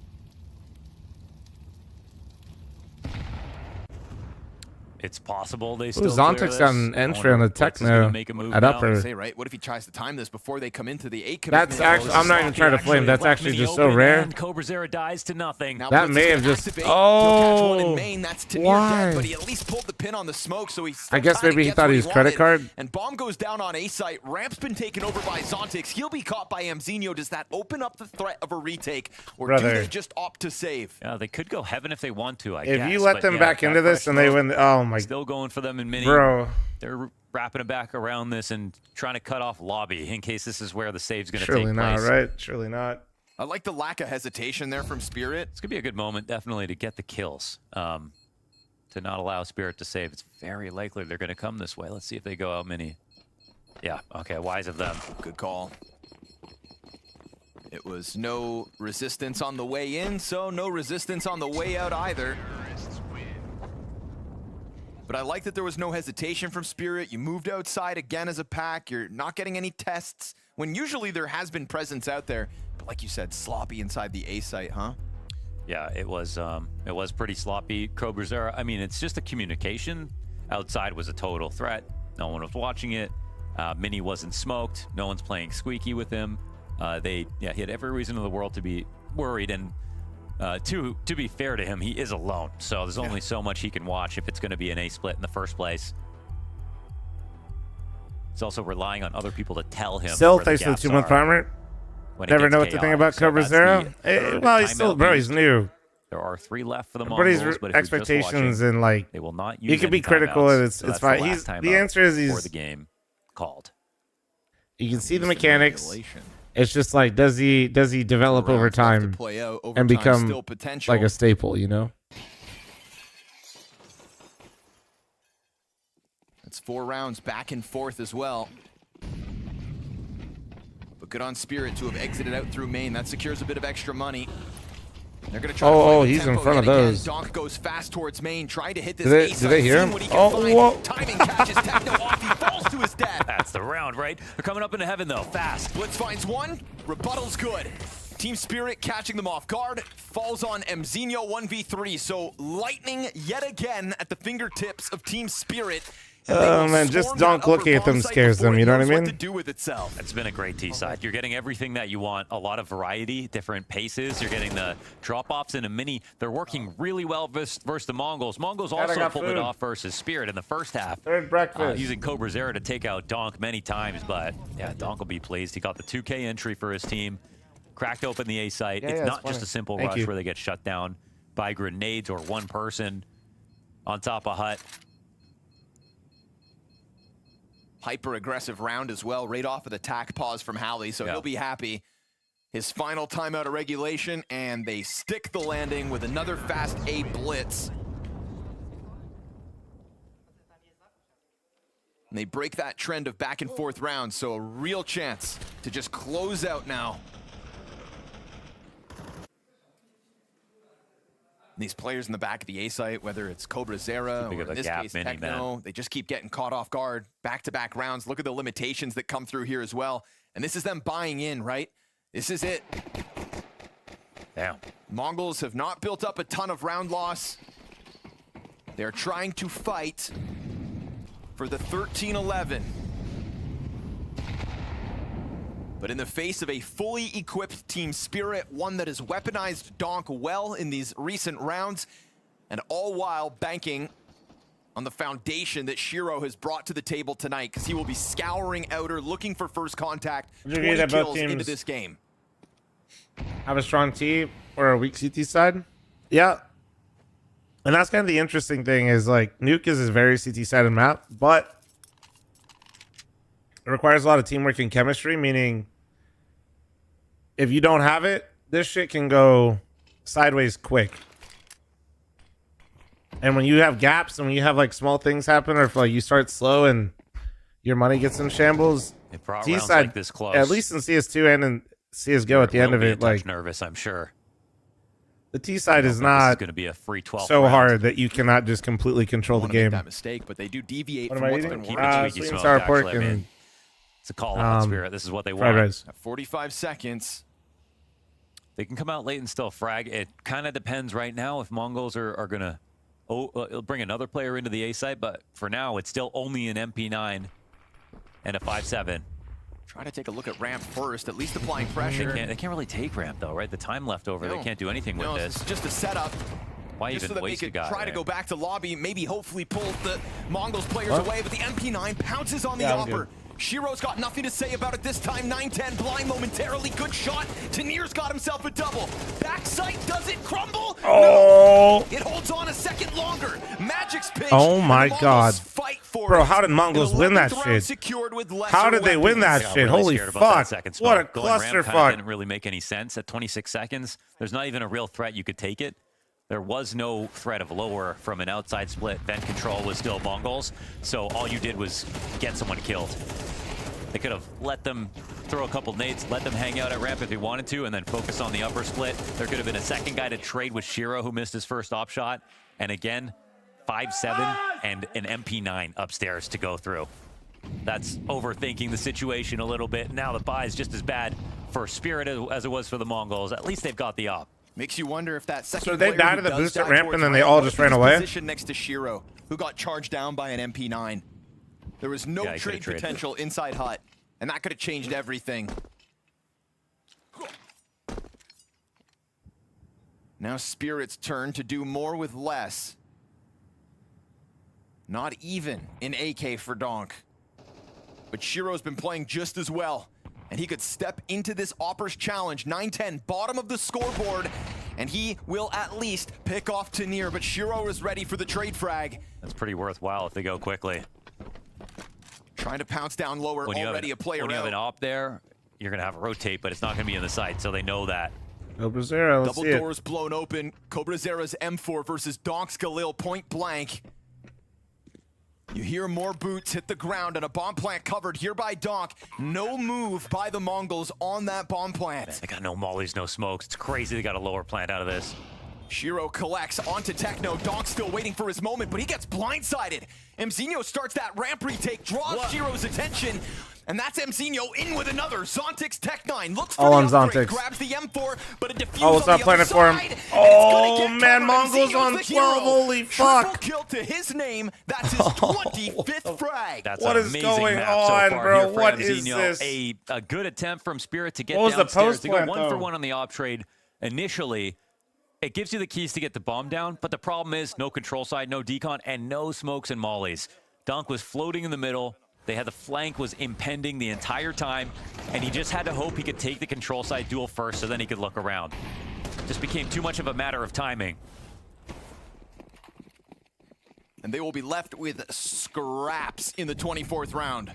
Speaker 8: It's possible they
Speaker 1: Ooh,
Speaker 8: still
Speaker 1: Zontix got an entry on the Techno at upper.
Speaker 5: Say, right? What if he tries to time this before they come into the 8
Speaker 1: That's
Speaker 5: commitment?
Speaker 1: actually, I'm not even trying to flame. That's actually just so rare.
Speaker 8: Cobra Zero dies to nothing.
Speaker 5: Now
Speaker 1: That
Speaker 5: Blitz
Speaker 1: may
Speaker 5: is
Speaker 1: have
Speaker 5: gonna
Speaker 1: just.
Speaker 5: activate. He'll catch one in
Speaker 1: Oh,
Speaker 5: main. That's to near
Speaker 1: why?
Speaker 5: dead, but he at least pulled the pin on the smoke, so he's still
Speaker 1: I guess
Speaker 5: kinda
Speaker 1: maybe he
Speaker 5: gets
Speaker 1: thought
Speaker 5: what
Speaker 1: he was credit
Speaker 5: wanted.
Speaker 1: card.
Speaker 5: And bomb goes down on A site. Ramp's been taken over by Zontix. He'll be caught by Mzinho. Does that open up the threat of a retake, or do
Speaker 1: Brother.
Speaker 5: they just opt to save?
Speaker 8: Yeah, they could go heaven if they want to, I guess.
Speaker 1: If you let
Speaker 8: but
Speaker 1: them
Speaker 8: yeah,
Speaker 1: back
Speaker 8: that
Speaker 1: into this
Speaker 8: fresh
Speaker 1: and they
Speaker 8: smoke,
Speaker 1: win, oh my.
Speaker 8: Still going for them in mini.
Speaker 1: Bro.
Speaker 8: They're wrapping it back around this and trying to cut off lobby in case this is where the save's going to take
Speaker 1: Surely not,
Speaker 8: place.
Speaker 1: right? Surely not.
Speaker 5: I like the lack of hesitation there from Spirit.
Speaker 8: It's going to be a good moment, definitely, to get the kills. To not allow Spirit to save. It's very likely they're going to come this way. Let's see if they go out mini. Yeah, okay, wise of them.
Speaker 5: Good call. It was no resistance on the way in, so no resistance on the way out either. But I like that there was no hesitation from Spirit. You moved outside again as a pack. You're not getting any tests, when usually there has been presence out there. But like you said, sloppy inside the A site, huh?
Speaker 8: Yeah, it was pretty sloppy. Cobra Zero, I mean, it's just a communication. Outside was a total threat. No one was watching it. Mini wasn't smoked. No one's playing squeaky with him. He had every reason in the world to be worried. And to be fair to him, he is alone. So there's only so much he can watch if it's going to be an A split in the first place. He's also relying on other people to tell him.
Speaker 1: Still,
Speaker 8: where the
Speaker 1: thanks to the
Speaker 8: gaps
Speaker 1: 2-month
Speaker 8: are
Speaker 1: primer.
Speaker 8: when it
Speaker 1: Never
Speaker 8: gets
Speaker 1: know what to think
Speaker 8: chaotic.
Speaker 1: about
Speaker 8: So
Speaker 1: Cobra
Speaker 8: that's
Speaker 1: Zero.
Speaker 8: the third
Speaker 1: Well, he's
Speaker 8: timeout
Speaker 1: still, bro, he's
Speaker 8: used.
Speaker 1: new.
Speaker 8: There are 3 left for the
Speaker 1: Everybody's
Speaker 8: Mongols, but if you're just
Speaker 1: expectations
Speaker 8: watching,
Speaker 1: and like
Speaker 8: they will not
Speaker 1: he
Speaker 8: use
Speaker 1: could be
Speaker 8: any
Speaker 1: critical
Speaker 8: timeouts.
Speaker 1: and it's
Speaker 8: So
Speaker 1: it's
Speaker 8: that's the
Speaker 1: fine.
Speaker 8: last
Speaker 1: He's the
Speaker 8: timeout
Speaker 1: answer is
Speaker 8: for
Speaker 1: he's
Speaker 8: the game called.
Speaker 1: you can see the mechanics. It's just like does he develop over time
Speaker 5: play out.
Speaker 1: and
Speaker 5: Overtime
Speaker 1: become
Speaker 5: still potential.
Speaker 1: like a staple, you know?
Speaker 5: It's 4 rounds back and forth as well. But good on Spirit to have exited out through main. That secures a bit of extra money. They're gonna try to play
Speaker 1: Oh,
Speaker 5: with
Speaker 1: he's in
Speaker 5: tempo
Speaker 1: front of
Speaker 5: yet again.
Speaker 1: those.
Speaker 5: Donk goes fast towards main, trying to hit this
Speaker 1: Do
Speaker 5: ace
Speaker 1: they
Speaker 5: side,
Speaker 1: hear
Speaker 5: seeing
Speaker 1: him?
Speaker 5: what he can
Speaker 1: Oh,
Speaker 5: find.
Speaker 1: whoa.
Speaker 5: Timing catches Techno off. He falls to his death.
Speaker 8: That's the round, right? They're coming up into heaven, though, fast.
Speaker 5: Blitz finds one. Rebuttal's good. Team Spirit catching them off guard. Falls on Mzinho 1v3. So lightning yet again at the fingertips of Team Spirit.
Speaker 1: Oh man, just Donk looking at them scares them, you know what I mean?
Speaker 5: To do with itself.
Speaker 8: It's been a great T-side. You're getting everything that you want. A lot of variety, different paces. You're getting the drop-offs in a mini. They're working really well versus the Mongols. Mongols
Speaker 1: God, I
Speaker 8: also
Speaker 1: got
Speaker 8: pulled
Speaker 1: food.
Speaker 8: it off versus Spirit in the first half.
Speaker 1: Third breakfast.
Speaker 8: Using Cobra Zero to take out Donk many times, but yeah, Donk will be pleased. He got the 2K entry for his team. Cracked open the A site.
Speaker 1: Yeah,
Speaker 8: It's
Speaker 1: yeah,
Speaker 8: not
Speaker 1: it's
Speaker 8: just
Speaker 1: funny.
Speaker 8: a simple
Speaker 1: Thank
Speaker 8: rush
Speaker 1: you.
Speaker 8: where they get shut down by grenades or one person on top of Hut.
Speaker 5: Hyper-aggressive round as well, right off of the tack pause from Halley, so he'll be happy. His final timeout of regulation, and they stick the landing with another fast A blitz. And they break that trend of back and forth rounds, so a real chance to just close out now. These players in the back of the A site, whether it's Cobra Zera
Speaker 8: Big
Speaker 5: or
Speaker 8: of
Speaker 5: in
Speaker 8: a
Speaker 5: this
Speaker 8: gap
Speaker 5: case
Speaker 8: mini,
Speaker 5: Techno, they just keep getting caught off guard. Back-to-back rounds. Look at the limitations that come through here as well. And this is them buying in, right? This is it.
Speaker 8: Damn.
Speaker 5: Mongols have not built up a ton of round loss. They're trying to fight for the 13-11. But in the face of a fully equipped Team Spirit, one that has weaponized Donk well in these recent rounds, and all while banking on the foundation that Shiro has brought to the table tonight, because he will be scouring outer, looking for first contact,
Speaker 1: Would you agree
Speaker 5: 20
Speaker 1: that both
Speaker 5: kills into
Speaker 1: teams
Speaker 5: this game.
Speaker 1: have a strong T or a weak CT side? Yeah. And that's kind of the interesting thing is like Nuke is a very CT sided map, but it requires a lot of teamwork and chemistry, meaning if you don't have it, this shit can go sideways quick. And when you have gaps and when you have like small things happen, or if like you start slow and your money gets in shambles,
Speaker 8: It brought
Speaker 1: T
Speaker 8: rounds
Speaker 1: side,
Speaker 8: like this close.
Speaker 1: at least in CS2 and in CSGO at the end of it, like
Speaker 8: nervous, I'm sure.
Speaker 1: The T side is
Speaker 8: This
Speaker 1: not
Speaker 8: going to be a free 12
Speaker 1: so
Speaker 8: round.
Speaker 1: hard that you cannot just completely control the game.
Speaker 5: That mistake, but they do deviate
Speaker 1: What
Speaker 5: from
Speaker 1: am I
Speaker 5: what's
Speaker 1: eating?
Speaker 5: been working.
Speaker 1: Sweet and sour pork
Speaker 8: actually, I mean,
Speaker 1: and
Speaker 8: it's a call out Spirit. This is what they
Speaker 1: fried
Speaker 8: want.
Speaker 1: rice.
Speaker 5: 45 seconds.
Speaker 8: They can come out late and still frag. It kind of depends right now if Mongols are going to bring another player into the A site, but for now, it's still only an MP9 and a 5-7.
Speaker 5: Try to take a look at ramp first, at least applying pressure.
Speaker 8: They can't really take ramp, though, right? The time left over,
Speaker 5: No.
Speaker 8: they can't do anything with this.
Speaker 5: It's just a setup.
Speaker 8: Why
Speaker 5: Just
Speaker 8: even
Speaker 5: so that
Speaker 8: waste
Speaker 5: they
Speaker 8: a
Speaker 5: could
Speaker 8: guy?
Speaker 5: try to
Speaker 8: right?
Speaker 5: go back to lobby, maybe hopefully pull the Mongols players
Speaker 1: What?
Speaker 5: away, but the MP9 pounces on the
Speaker 1: Yeah, I'm
Speaker 5: offer.
Speaker 1: good.
Speaker 5: Shiro's got nothing to say about it this time. 9-10, blind momentarily, good shot. Tanir's got himself a double. Backside, does it crumble?
Speaker 1: Oh.
Speaker 5: No! It holds on a second longer. Magic's pitch.
Speaker 1: Oh my
Speaker 5: and the
Speaker 1: God.
Speaker 5: Mongols fight for
Speaker 1: Bro,
Speaker 5: it.
Speaker 1: how did Mongols
Speaker 5: An
Speaker 1: win that
Speaker 5: 11th round
Speaker 1: shit?
Speaker 5: secured with lesser
Speaker 1: How did they win that
Speaker 5: weapons.
Speaker 1: shit?
Speaker 8: Really
Speaker 1: Holy
Speaker 8: scared about that
Speaker 1: fuck.
Speaker 8: second
Speaker 1: What a
Speaker 8: spot. Going ramp kinda
Speaker 1: clusterfuck.
Speaker 8: didn't really make any sense. At 26 seconds, there's not even a real threat you could take it. There was no threat of lower from an outside split. Vent control was still Mongols, so all you did was get someone killed. They could have let them throw a couple nades, let them hang out at ramp if they wanted to, and then focus on the upper split. There could have been a second guy to trade with Shiro, who missed his first op shot. And again, 5-7 and an MP9 upstairs to go through. That's overthinking the situation a little bit. Now the buy is just as bad for Spirit as it was for the Mongols. At least they've got the op.
Speaker 5: Makes you wonder if that second
Speaker 1: So they
Speaker 5: player
Speaker 1: died
Speaker 5: who
Speaker 1: at the
Speaker 5: does
Speaker 1: boost at
Speaker 5: die
Speaker 1: ramp
Speaker 5: towards
Speaker 1: and then they all just ran away?
Speaker 5: Position next to Shiro, who got charged down by an MP9. There was no
Speaker 8: Yeah, he could've
Speaker 5: trade
Speaker 8: traded.
Speaker 5: potential inside hut, and that could have changed everything. Now Spirit's turn to do more with less. Not even in AK for Donk. But Shiro's been playing just as well, and he could step into this Oppers challenge. 9-10, bottom of the scoreboard, and he will at least pick off Tanir, but Shiro is ready for the trade frag.
Speaker 8: That's pretty worthwhile if they go quickly.
Speaker 5: Trying to pounce down lower, already a player
Speaker 8: When you have an
Speaker 5: out.
Speaker 8: op there, you're going to have a rotate, but it's not going to be in the site, so they know that.
Speaker 1: Cobra Zero, let's
Speaker 5: Double
Speaker 1: see it.
Speaker 5: doors blown open. Cobra Zera's M4 versus Donk's Galil point blank. You hear more boots hit the ground and a bomb plant covered here by Donk. No move by the Mongols on that bomb plant.
Speaker 8: Man, they got no mollies, no smokes. It's crazy they got a lower plant out of this.
Speaker 5: Shiro collects onto Techno. Donk's still waiting for his moment, but he gets blindsided. Mzinho starts that ramp retake, draws Shiro's attention, and that's Mzinho in with another. Zontix Tech9 looks for
Speaker 1: All on
Speaker 5: the upgrade,
Speaker 1: Zontix.
Speaker 5: grabs the M4, but a defuse
Speaker 1: Oh, it's
Speaker 5: on
Speaker 1: not
Speaker 5: the
Speaker 1: planted
Speaker 5: other
Speaker 1: for him.
Speaker 5: side, and it's
Speaker 1: Oh,
Speaker 5: gonna get
Speaker 1: man,
Speaker 5: covered.
Speaker 1: Mongols
Speaker 5: Mzinho's
Speaker 1: on
Speaker 5: the
Speaker 1: 12.
Speaker 5: hero.
Speaker 1: Holy
Speaker 5: Triple
Speaker 1: fuck.
Speaker 5: kill to his name. That's his 25th frag.
Speaker 8: That's
Speaker 1: What
Speaker 8: an
Speaker 1: is
Speaker 8: amazing
Speaker 1: going
Speaker 8: map
Speaker 1: on,
Speaker 8: so far
Speaker 1: bro?
Speaker 8: here for
Speaker 1: What is
Speaker 8: Mzinho.
Speaker 1: this?
Speaker 8: A good attempt from Spirit to get
Speaker 1: What was the
Speaker 8: downstairs.
Speaker 1: post
Speaker 8: They go
Speaker 1: plant,
Speaker 8: 1 for
Speaker 1: though?
Speaker 8: 1 on the op trade initially. It gives you the keys to get the bomb down, but the problem is no control side, no decon, and no smokes and mollies. Donk was floating in the middle. They had the flank was impending the entire time, and he just had to hope he could take the control side duel first so then he could look around. Just became too much of a matter of timing.
Speaker 5: And they will be left with scraps in the 24th round.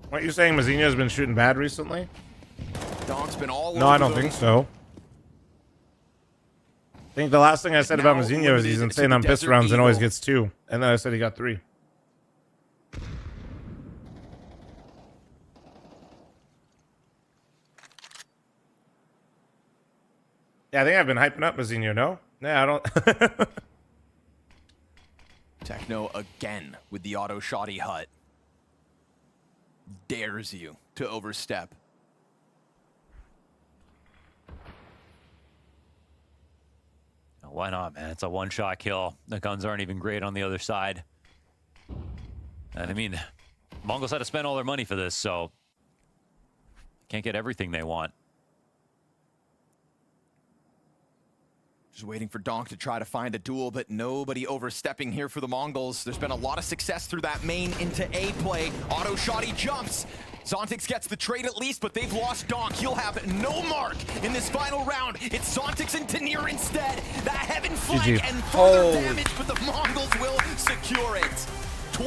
Speaker 1: Aren't you saying Mzinho's been shooting bad recently?
Speaker 5: Donk's been all
Speaker 1: No,
Speaker 5: over
Speaker 1: I don't
Speaker 5: those.
Speaker 1: think so. I think the last thing I said about
Speaker 5: Now
Speaker 1: Mzinho is he's
Speaker 5: limited
Speaker 1: insane
Speaker 5: to
Speaker 1: on
Speaker 5: the
Speaker 1: piss
Speaker 5: Desert
Speaker 1: rounds and always
Speaker 5: Eagle.
Speaker 1: gets 2. And then I said he got 3. Yeah, I think I've been hyping up Mzinho, no? Yeah, I don't.
Speaker 5: Techno again with the auto shoddy hut. Dares you to overstep.
Speaker 8: Why not, man? It's a one-shot kill. The guns aren't even great on the other side. And I mean, Mongols had to spend all their money for this, so can't get everything they want.
Speaker 5: Just waiting for Donk to try to find a duel, but nobody overstepping here for the Mongols. There's been a lot of success through that main into A play. Auto shoddy jumps. Zontix gets the trade at least, but they've lost Donk. He'll have no mark in this final round. It's Zontix and Tanir instead. That heaven flank
Speaker 1: GG.
Speaker 5: and further
Speaker 1: Holy.
Speaker 5: damage, but the Mongols will secure it.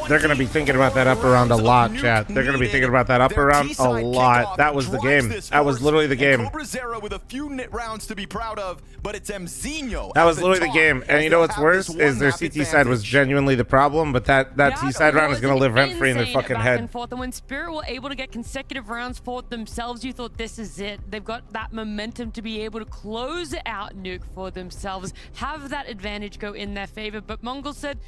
Speaker 1: They're going to be thinking about that upper round a lot, chat. They're going to be thinking about that upper round a lot. That was the game. That was literally the game.
Speaker 5: Cobra with a few rounds to be proud of, but it's Mzinho.
Speaker 1: That was literally the game. And you know what's worse is their CT side was genuinely the problem, but that T side round is going to live rent free in their fucking head.
Speaker 16: And when Spirit were able to get consecutive rounds for themselves, you thought this is it. They've got that momentum to be able to close out Nuke for themselves, have that advantage go in their favor. But Mongols said,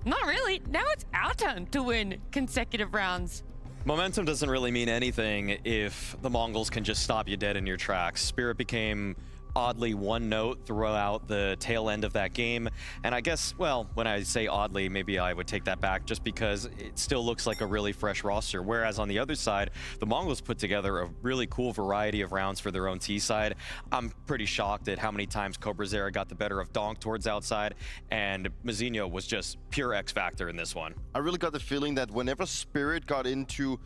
Speaker 16: not really. Now it's our turn to win consecutive rounds.
Speaker 20: Momentum doesn't really mean anything if the Mongols can just stop you dead in your tracks. Spirit became oddly one note throughout the tail end of that game. And I guess, well, when I say oddly, maybe I would take that back just because it still looks like a really fresh roster. Whereas on the other side, the Mongols put together a really cool variety of rounds for their own T side. I'm pretty shocked at how many times Cobra Zera got the better of Donk towards outside, and Mzinho was just pure X factor in this one.
Speaker 11: I really got the feeling that whenever Spirit got into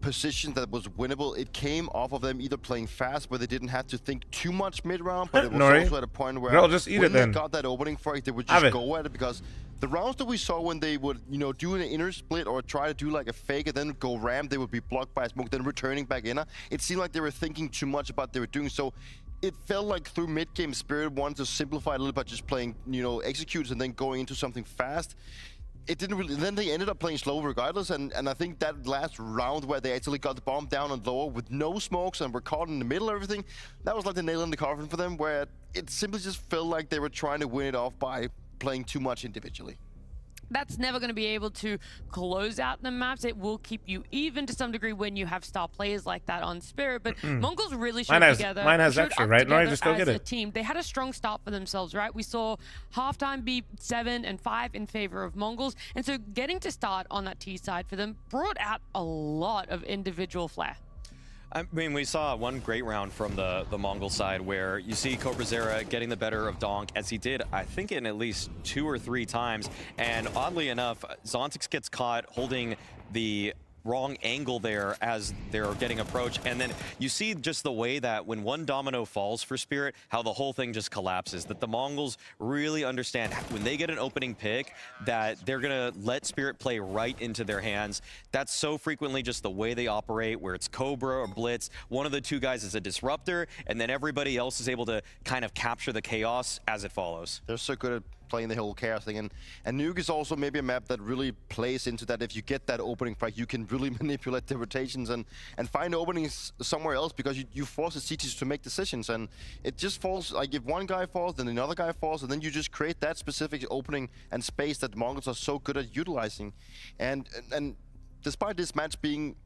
Speaker 11: position that was winnable, it came off of them either playing fast where they didn't have to think too much mid-round, but it was also at a point where
Speaker 1: just eat
Speaker 11: when
Speaker 1: it then.
Speaker 11: they got that opening for it, they would just go at it, because the rounds that we saw when they would, you know, do an inner split or try to do like a fake and then go ram, they would be blocked by a smoke, then returning back in. It seemed like they were thinking too much about what they were doing, so it felt like through mid-game Spirit wanted to simplify a little bit, just playing, you know, executes and then going into something fast. It didn't really, then they ended up playing slow regardless, and I think that last round where they actually got the bomb down on lower with no smokes and were caught in the middle of everything, that was like the nail in the coffin for them, where it simply just felt like they were trying to win it off by playing too much individually.
Speaker 16: That's never going to be able to close out the maps. It will keep you even to some degree when you have star players like that on Spirit. But Mongols really showed together.
Speaker 1: Mine has extra, right? No, I just go get it.
Speaker 16: Team. They had a strong start for themselves, right? We saw halftime be 7 and 5 in favor of Mongols. And so getting to start on that T side for them brought out a lot of individual flair.
Speaker 20: I mean, we saw one great round from the Mongol side where you see Cobra Zera getting the better of Donk, as he did, I think, in at least 2 or 3 times. And oddly enough, Zontix gets caught holding the wrong angle there as they're getting approached, and then you see just the way that when one domino falls for Spirit, how the whole thing just collapses. That the Mongols really understand when they get an opening pick that they're gonna let Spirit play right into their hands. That's so frequently just the way they operate, where it's Cobra or Blitz, one of the two guys is a disruptor, and then everybody else is able to kind of capture the chaos as it follows.
Speaker 11: They're so good at playing the whole chaos thing, and Nuke is also maybe a map that really plays into that. If you get that opening frag, you can really manipulate the rotations and find openings somewhere else, because you force the CTs to make decisions, and it just falls, like if one guy falls, then another guy falls, and then you just create that specific opening and space that Mongols are so good at utilizing. And despite this match being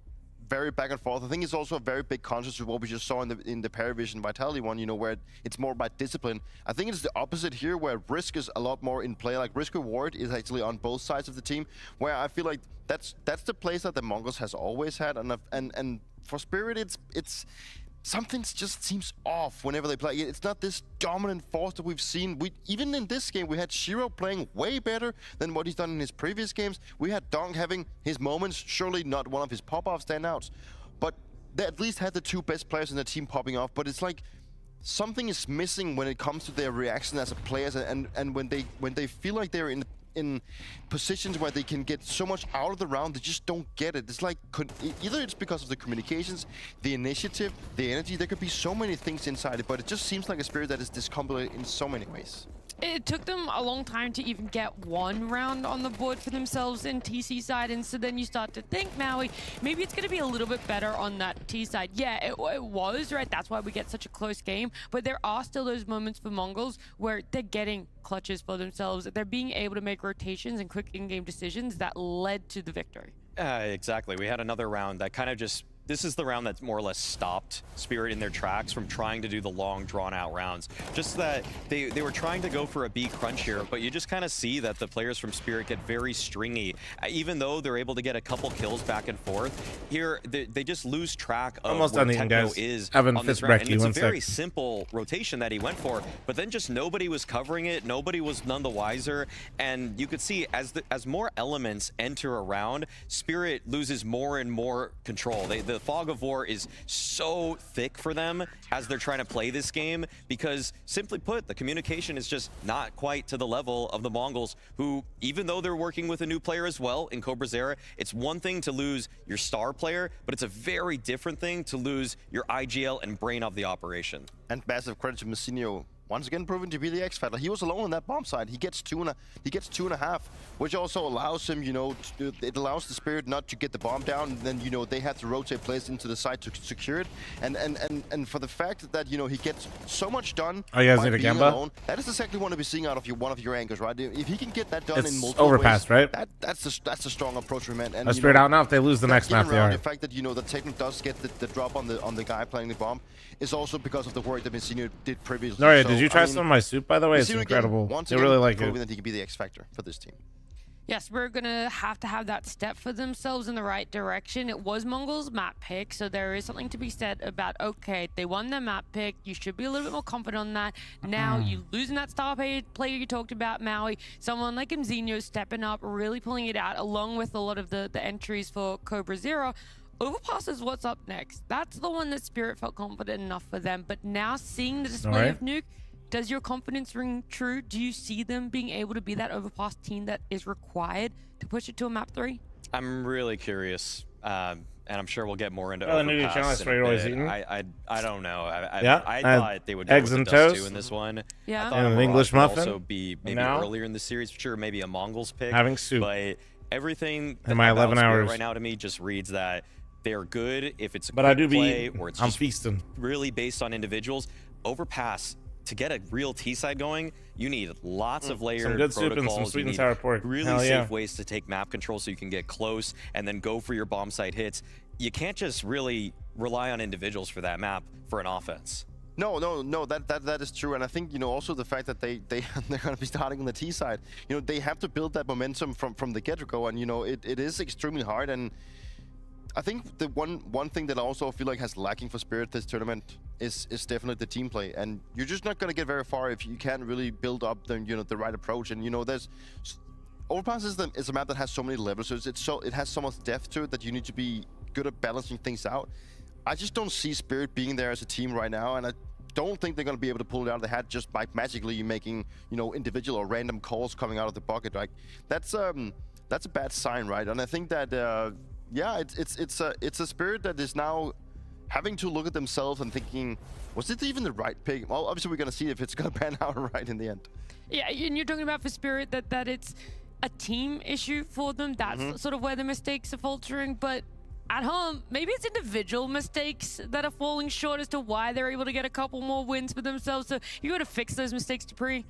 Speaker 11: very back and forth, I think it's also a very big contrast to what we just saw in the Paravision Vitality one, you know, where it's more about discipline. I think it's the opposite here, where risk is a lot more in play. Like risk reward is actually on both sides of the team, where I feel like that's the place that the Mongols has always had, and for Spirit it's something just seems off whenever they play. It's not this dominant force that we've seen. Even in this game, we had Shiro playing way better than what he's done in his previous games. We had Donk having his moments, surely not one of his pop-off standouts, but they at least had the 2 best players in the team popping off. But it's like something is missing when it comes to their reaction as a players, and when they feel like they're in positions where they can get so much out of the round, they just don't get it. It's like, either it's because of the communications, the initiative, the energy. There could be so many things inside it, but it just seems like a Spirit that is discombobulated in so many ways.
Speaker 16: It took them a long time to even get 1 round on the board for themselves in TC side, and so then you start to think, Maui, maybe it's going to be a little bit better on that T side. Yeah, it was, right? That's why we get such a close game, but there are still those moments for Mongols where they're getting clutches for themselves. They're being able to make rotations and quick in-game decisions that led to the victory.
Speaker 20: Exactly. We had another round that kind of just... This is the round that more or less stopped Spirit in their tracks from trying to do the long, drawn-out rounds. Just that they were trying to go for a B crunch here, but you just kind of see that the players from Spirit get very stringy. Even though they're able to get a couple kills back and forth, here they just lose track of
Speaker 1: almost
Speaker 20: where
Speaker 1: done
Speaker 20: Techno
Speaker 1: guys.
Speaker 20: is
Speaker 1: Evan
Speaker 20: on this round. And it's a very
Speaker 1: sec.
Speaker 20: simple rotation that he went for, but then just nobody was covering it, nobody was none the wiser, and you could see as more elements enter a round, Spirit loses more and more control. the fog of war is so thick for them as they're trying to play this game, because simply put, the communication is just not quite to the level of the Mongols, who, even though they're working with a new player as well in Cobrazera, it's one thing to lose your star player, but it's a very different thing to lose your IGL and brain of the operation.
Speaker 11: And massive credit to Messinio, once again proving to be the X factor. He was alone on that bomb side. He gets two and a half, which also allows him, it allows the Spirit not to get the bomb down. And then, they have to rotate players into the side to secure it. And for the fact that, he gets so much done
Speaker 1: Oh, you guys
Speaker 11: by
Speaker 1: need a
Speaker 11: being
Speaker 1: Gamba?
Speaker 11: alone, that is exactly what we're seeing out of one of your anchors, right? If he can get that done
Speaker 1: It's
Speaker 11: in multiple
Speaker 1: overpass,
Speaker 11: ways,
Speaker 1: right?
Speaker 11: that's a strong approach for him. And
Speaker 1: A Spirit out now. If they lose the next map, they
Speaker 11: around
Speaker 1: are.
Speaker 11: the fact that, the Techno does get the drop on the guy playing the bomb is also because of the work that Messinio did previously.
Speaker 1: Nori,
Speaker 11: So,
Speaker 1: did you try
Speaker 11: I mean,
Speaker 1: some of my soup, by the way? It's
Speaker 11: Messinio
Speaker 1: incredible.
Speaker 11: Once
Speaker 1: They
Speaker 11: again,
Speaker 1: really like
Speaker 11: proving
Speaker 1: it.
Speaker 11: that he can be the X factor for this team.
Speaker 16: Yes, we're going to have that step for themselves in the right direction. It was Mongol's map pick, so there is something to be said about, okay, they won their map pick. You should be a little bit more confident on that. Now, you losing that star player you talked about, Maui, someone like Mzinho stepping up, really pulling it out, along with a lot of the entries for Cobrazera. Overpass is what's up next. That's the one that Spirit felt confident enough for them. But now seeing the display of Nuke, does your confidence ring true? Do you see them being able to be that overpass team that is required to push it to a map 3?
Speaker 20: I'm really curious, and I'm sure we'll get more into
Speaker 1: Oh, the Nuke
Speaker 20: overpass
Speaker 1: challenge
Speaker 20: in
Speaker 1: where
Speaker 20: a
Speaker 1: you're always
Speaker 20: bit.
Speaker 1: eating?
Speaker 20: I don't know. I
Speaker 1: Yeah,
Speaker 20: thought they would go
Speaker 1: eggs
Speaker 20: with
Speaker 1: and
Speaker 20: the Dust
Speaker 1: toast.
Speaker 20: 2 in this one.
Speaker 16: Yeah.
Speaker 20: I thought
Speaker 1: And an
Speaker 20: Mirage
Speaker 1: English
Speaker 20: would
Speaker 1: muffin.
Speaker 20: also be maybe
Speaker 1: Now?
Speaker 20: earlier in the series, for sure, maybe a Mongols pick.
Speaker 1: Having soup.
Speaker 20: But everything
Speaker 1: In my
Speaker 20: about
Speaker 1: 11
Speaker 20: Spirit
Speaker 1: hours.
Speaker 20: right now to me just reads that they're good if it's a
Speaker 1: But I
Speaker 20: quick
Speaker 1: do be
Speaker 20: play,
Speaker 1: eating.
Speaker 20: or it's
Speaker 1: I'm
Speaker 20: just
Speaker 1: feasting.
Speaker 20: really based on individuals. Overpass, to get a real T-side going, you need lots of layered
Speaker 1: Some good soup and some
Speaker 20: protocols.
Speaker 1: sweet
Speaker 20: You
Speaker 1: and
Speaker 20: need
Speaker 1: sour pork.
Speaker 20: really
Speaker 1: Hell yeah.
Speaker 20: safe ways to take map control so you can get close and then go for your bomb site hits. You can't just really rely on individuals for that map for an offense.
Speaker 11: No, that is true, and I think also the fact that they're going to be starting on the T side. They have to build that momentum from the get-go, and it is extremely hard. And I think the one thing that I also feel like has lacking for Spirit this tournament is definitely the team play, and you're just not going to get very far if you can't really build up the right approach. And there's Overpass is a map that has so many levels, so it has so much depth to it that you need to be good at balancing things out. I just don't see Spirit being there as a team right now, and I don't think they're going to be able to pull it out of the hat just by magically making individual or random calls coming out of the bucket. Like that's a bad sign, right? And I think that yeah, it's a Spirit that is now having to look at themselves and thinking, was it even the right pick? Well, obviously we're going to see if it's going to pan out right in the end.
Speaker 16: Yeah, and you're talking about for Spirit that it's a team issue for them. That's sort of where the mistakes are faltering, but at home, maybe it's individual mistakes that are falling short as to why they're able to get a couple more wins for themselves. So you got to fix those mistakes, Dupree.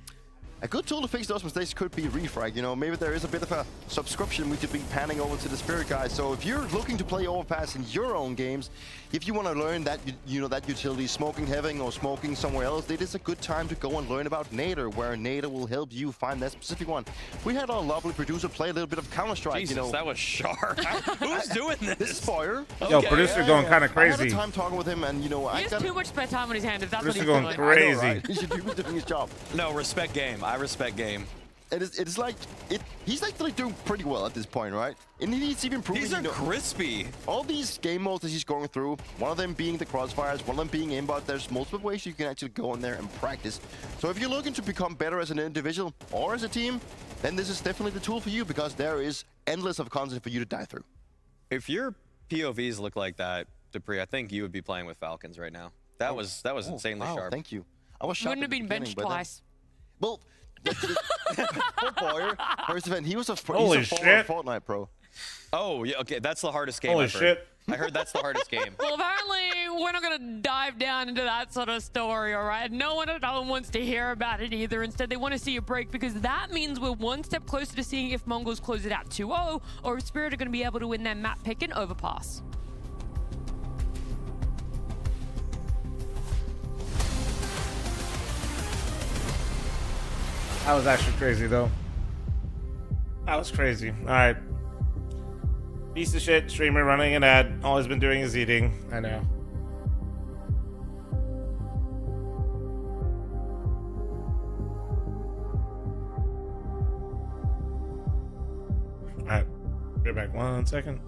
Speaker 11: A good tool to fix those mistakes could be refrag. Maybe there is a bit of a subscription we could be panning over to the Spirit guys. So if you're looking to play Overpass in your own games, if you want to learn that that utility, smoking heaven or smoking somewhere else, it is a good time to go and learn about Nader, where Nader will help you find that specific one. We had our lovely producer play a little bit of Counter-Strike.
Speaker 20: Jesus, that was sharp. Who's doing this?
Speaker 11: This is Boyer.
Speaker 1: Yo, producer going kind of
Speaker 11: I had
Speaker 1: crazy.
Speaker 11: a time talking with him, and
Speaker 16: He has too much spare time on his hand if that's what he's
Speaker 1: Producer
Speaker 16: doing.
Speaker 1: going crazy.
Speaker 11: I know, right? He should be doing his job.
Speaker 20: No, respect game. I respect game.
Speaker 11: It's like he's like doing pretty well at this point, right? And he needs even improving.
Speaker 20: These are crispy.
Speaker 11: All these game modes that he's going through, one of them being the crossfires, one of them being aimbot. There's multiple ways you can actually go in there and practice. So if you're looking to become better as an individual or as a team, then this is definitely the tool for you, because there is endless of content for you to dive through.
Speaker 20: If your POVs look like that, Dupree, I think you would be playing with Falcons right now. That was insanely
Speaker 11: wow,
Speaker 20: sharp.
Speaker 11: Thank you. I was
Speaker 16: You
Speaker 11: shocked.
Speaker 16: wouldn't have been benched twice.
Speaker 11: Well, poor Boyer. First event, he's a
Speaker 1: Holy
Speaker 11: former
Speaker 1: shit.
Speaker 11: Fortnite pro.
Speaker 20: Oh, yeah, okay, that's the hardest game
Speaker 1: Holy
Speaker 20: I've heard.
Speaker 1: shit.
Speaker 20: I heard that's the hardest game.
Speaker 16: Well, apparently, we're not going to dive down into that sort of story, all right? No one at home wants to hear about it either. Instead, they want to see a break, because that means we're one step closer to seeing if Mongols close it out 2-0 or if Spirit are going to be able to win their map pick and Overpass.
Speaker 1: That was actually crazy, though. That was crazy. All right. Piece of shit streamer running an ad. All he's been doing is eating. I know. All right. Be back 1 second.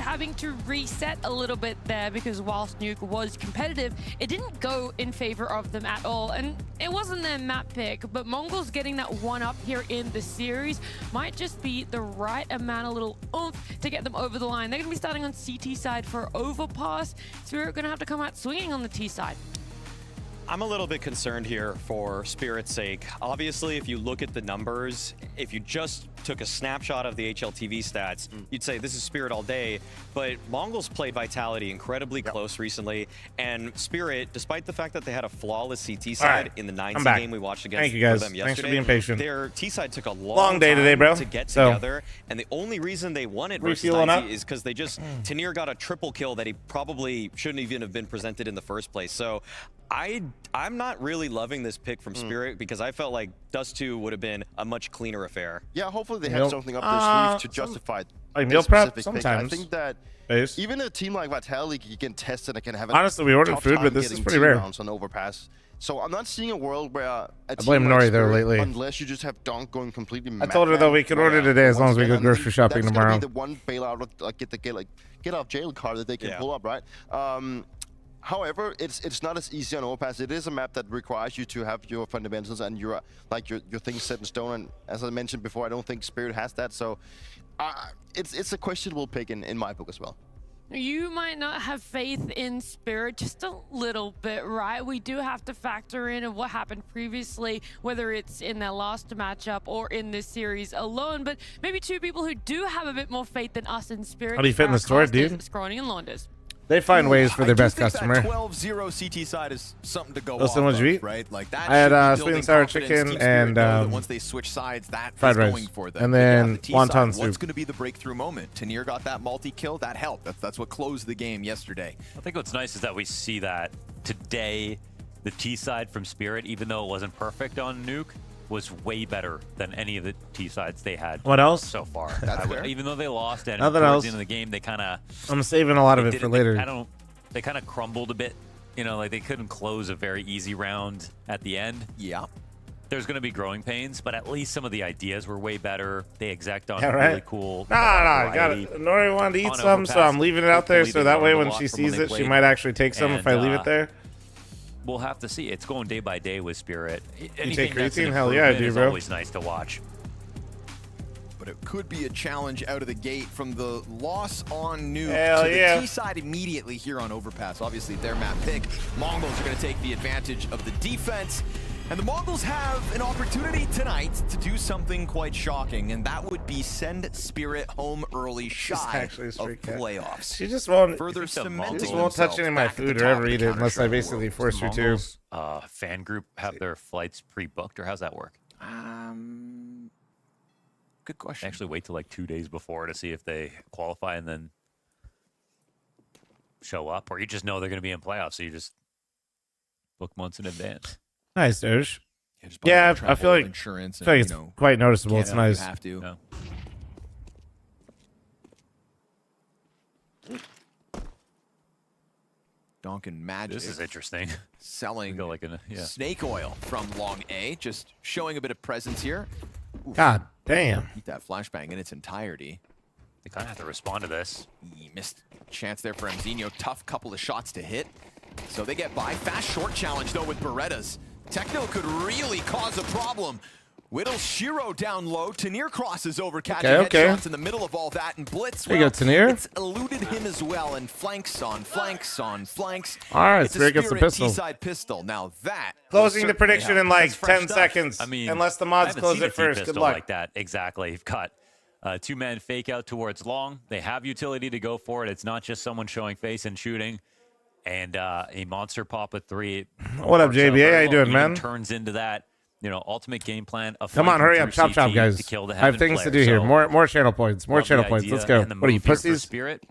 Speaker 16: Spirit having to reset a little bit there because whilst Nuke was competitive, it didn't go in favor of them at all. And it wasn't their map pick, but Mongols getting that one up here in the series might just be the right amount of little oomph to get them over the line. They're going to be starting on CT side for overpass. Spirit going to have to come out swinging on the T side.
Speaker 20: I'm a little bit concerned here for Spirit's sake. Obviously, if you look at the numbers, if you just took a snapshot of the HLTV stats, you'd say this is Spirit all day. But Mongols played Vitality incredibly close recently, and Spirit, despite the fact that they had a flawless CT side in the 9C game we watched against
Speaker 1: Thank you guys.
Speaker 20: them yesterday,
Speaker 1: Thanks for being patient.
Speaker 20: Their T side took a long
Speaker 1: day
Speaker 20: time
Speaker 1: today, bro.
Speaker 20: to get
Speaker 1: So,
Speaker 20: together, and the only reason they won it versus
Speaker 1: refueling
Speaker 20: 9C
Speaker 1: up?
Speaker 20: is because they just Tanir got a triple kill that he probably shouldn't even have been presented in the first place. So I'm not really loving this pick from Spirit because I felt like Dust 2 would have been a much cleaner affair.
Speaker 11: Yeah, hopefully they have something up their sleeve to justify
Speaker 1: like
Speaker 11: this
Speaker 1: meal prep
Speaker 11: specific pick.
Speaker 1: sometimes.
Speaker 11: I think that even a team like Vitality, you can test it and can have a
Speaker 1: Honestly, we ordered
Speaker 11: tough
Speaker 1: food,
Speaker 11: time
Speaker 1: but this is
Speaker 11: getting
Speaker 1: pretty
Speaker 11: team
Speaker 1: rare.
Speaker 11: rounds on overpass. So I'm not seeing a world where a
Speaker 1: I
Speaker 11: team
Speaker 1: blame
Speaker 11: like
Speaker 1: Nori there
Speaker 11: Spirit,
Speaker 1: lately.
Speaker 11: unless you just have Donk going completely
Speaker 1: I told her though we could order today as long as we go grocery shopping
Speaker 11: that's
Speaker 1: tomorrow.
Speaker 11: Gonna be the one bailout, like get off jail card that they can pull up, right? However, it's not as easy on overpass. It is a map that requires you to have your fundamentals and your things set in stone. And as I mentioned before, I don't think Spirit has that. So it's a questionable pick in my book as well.
Speaker 16: You might not have faith in Spirit just a little bit, right? We do have to factor in of what happened previously, whether it's in their last matchup or in this series alone. But maybe two people who do have a bit more faith than us in Spirit.
Speaker 1: How do you fit in the store, dude?
Speaker 16: Scrawny and Launders.
Speaker 1: They find ways for their best customer.
Speaker 5: 12-0 CT side is something to go
Speaker 1: Those
Speaker 5: off
Speaker 1: sandwich
Speaker 5: of,
Speaker 1: you eat?
Speaker 5: right? Like that
Speaker 1: I had
Speaker 5: should be
Speaker 1: sweet
Speaker 5: building
Speaker 1: and sour
Speaker 5: confidence.
Speaker 1: chicken
Speaker 5: Team Spirit
Speaker 1: and
Speaker 5: know that once they switch sides, that
Speaker 1: fried
Speaker 5: is
Speaker 1: rice.
Speaker 5: going for them.
Speaker 1: And
Speaker 5: But yeah,
Speaker 1: then
Speaker 5: the T
Speaker 1: wonton
Speaker 5: side,
Speaker 1: soup.
Speaker 5: What's going to be the breakthrough moment? Tanir got that multi-kill. That helped. That's what closed the game yesterday.
Speaker 8: I think what's nice is that we see that today, the T side from Spirit, even though it wasn't perfect on Nuke, was way better than any of the T sides they had.
Speaker 1: What else?
Speaker 8: So far.
Speaker 1: That's fair.
Speaker 8: Even though they lost and
Speaker 1: Nothing
Speaker 8: towards
Speaker 1: else.
Speaker 8: the end of the game, they kind of...
Speaker 1: I'm saving a lot of it for later.
Speaker 8: They kind of crumbled a bit. You know, like they couldn't close a very easy round at the end.
Speaker 5: Yeah.
Speaker 8: There's going to be growing pains, but at least some of the ideas were way better. They exact on
Speaker 1: Yeah, right.
Speaker 8: really cool.
Speaker 1: I got it. Nori wanted to eat some, so I'm leaving it out there so that way when she sees it, she might actually take some if I leave it there.
Speaker 8: We'll have to see. It's going day by day with Spirit.
Speaker 1: You take
Speaker 8: that's an
Speaker 1: creatine? Hell yeah, I
Speaker 8: improvement
Speaker 1: do,
Speaker 8: is
Speaker 1: bro.
Speaker 8: always nice to watch.
Speaker 5: But it could be a challenge out of the gate from the loss on Nuke
Speaker 1: Hell
Speaker 5: to the
Speaker 1: yeah.
Speaker 5: T side immediately here on Overpass. Obviously, their map pick. Mongols are going to take the advantage of the defense. And the Mongols have an opportunity tonight to do something quite shocking, and that would be send Spirit home early shy of playoffs.
Speaker 1: She just won't.
Speaker 5: Further
Speaker 1: She
Speaker 5: cementing
Speaker 1: just won't touch any of my food or ever eat it unless I basically force her to.
Speaker 8: Fan group have their flights pre-booked, or how's that work?
Speaker 5: Good question.
Speaker 8: Actually, wait till like 2 days before to see if they qualify and then show up, or you just know they're going to be in playoffs, so you just book months in advance.
Speaker 1: Nice, Doge.
Speaker 5: just buy
Speaker 1: Yeah,
Speaker 5: travel
Speaker 1: I feel like
Speaker 5: insurance
Speaker 1: I feel like
Speaker 5: and,
Speaker 1: it's
Speaker 5: you know,
Speaker 1: quite noticeable.
Speaker 5: get
Speaker 1: It's
Speaker 5: out if
Speaker 1: nice.
Speaker 5: you have to.
Speaker 8: No.
Speaker 5: Donkin Magic.
Speaker 8: This is interesting.
Speaker 5: Selling
Speaker 8: Go like
Speaker 5: snake oil from Long A, just showing a bit of presence here. Oof.
Speaker 1: God damn.
Speaker 5: Eat that flashbang in its entirety.
Speaker 8: They kind of have to respond to this.
Speaker 5: He missed chance there for Mzinho. Tough couple of shots to hit. So they get by. Fast short challenge though with Berettas. Techno could really cause a problem. Whittle Shiro down low. Tanir crosses over, catching headshots in the middle of all that, and Blitz.
Speaker 1: There you go, Tanir.
Speaker 5: It's eluded him as well, and flanks on flanks on flanks.
Speaker 1: All right,
Speaker 5: it's
Speaker 1: Spirit
Speaker 5: a
Speaker 1: gets the
Speaker 5: Spirit
Speaker 1: pistol.
Speaker 5: T-side pistol. Now that
Speaker 1: Closing
Speaker 5: will
Speaker 1: the prediction
Speaker 5: certainly
Speaker 1: in
Speaker 5: help.
Speaker 1: like
Speaker 5: That's fresh
Speaker 1: 10
Speaker 5: stuff.
Speaker 1: seconds.
Speaker 8: I mean,
Speaker 1: unless the
Speaker 8: I
Speaker 1: mods
Speaker 8: haven't
Speaker 1: close
Speaker 8: seen
Speaker 1: it
Speaker 8: a T
Speaker 1: first. Good
Speaker 8: pistol
Speaker 1: luck.
Speaker 8: like that. Exactly. You've got two-man fake out towards long. They have utility to go for it. It's not just someone showing face and shooting. And a monster pop at 3.
Speaker 1: What up, JBA? How you doing,
Speaker 8: Even
Speaker 1: man?
Speaker 8: Turns into that, ultimate game plan.
Speaker 1: Come on, hurry up, chop, chop, guys.
Speaker 8: To kill the
Speaker 1: I have
Speaker 8: heaven
Speaker 1: things to
Speaker 8: player.
Speaker 1: do here.
Speaker 8: So,
Speaker 1: More channel points. More
Speaker 8: love
Speaker 1: channel
Speaker 8: the
Speaker 1: points.
Speaker 8: idea
Speaker 1: Let's go.
Speaker 8: and the
Speaker 1: What are you,
Speaker 8: move here for
Speaker 1: pussies?
Speaker 8: Spirit.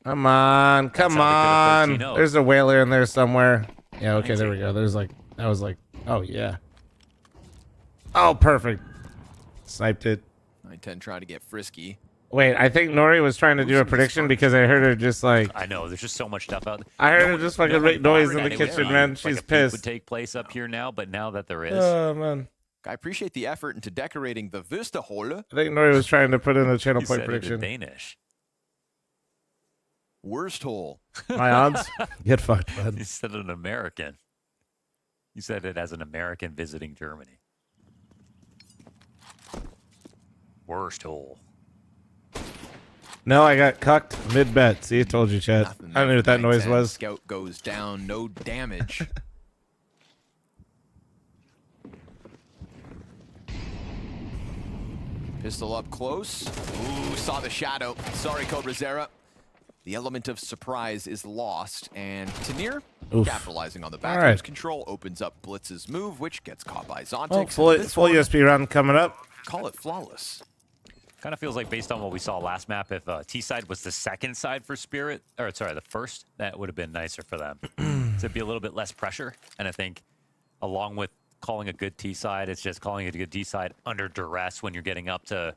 Speaker 1: Come on, come
Speaker 8: how they could have
Speaker 1: on.
Speaker 8: 13-0'd.
Speaker 1: There's a whaler in there somewhere. Yeah, okay, there we go. There's like, that was like, oh yeah. Oh, perfect. Sniped it.
Speaker 5: 9-10 trying to get frisky.
Speaker 1: Wait, I think Nori was trying to do a prediction because I heard her just like.
Speaker 8: I know, there's just so much stuff out there.
Speaker 1: I heard her just fucking make noise in the kitchen, man.
Speaker 8: Like
Speaker 1: She's
Speaker 8: a peak
Speaker 1: pissed.
Speaker 8: would take place up here now, but now that there is,
Speaker 1: Oh man.
Speaker 5: I appreciate the effort into decorating the Vista hole.
Speaker 1: I think Nori was trying to put in a channel
Speaker 8: You
Speaker 1: point
Speaker 8: said it in
Speaker 1: prediction.
Speaker 8: Danish.
Speaker 5: Worst hole.
Speaker 1: My odds? Get fucked, bud.
Speaker 8: You said an American. You said it as an American visiting Germany. Worst hole.
Speaker 1: No, I got cucked mid-bet. See, I told you, Chad. I don't know what that noise was.
Speaker 5: Scout goes down, no damage. Pistol up close. Ooh, saw the shadow. Sorry, Cobra Zera. The element of surprise is lost, and Tanir, capitalizing on the backwards control, opens up Blitz's move, which gets caught by Zontic.
Speaker 1: Oh, full USP round coming up.
Speaker 5: Call it flawless.
Speaker 8: Kind of feels like, based on what we saw last map, if T-side was the second side for Spirit, or sorry, the first, that would have been nicer for them. So it'd be a little bit less pressure, and I think along with calling a good T-side, it's just calling it a good T-side under duress when you're getting up to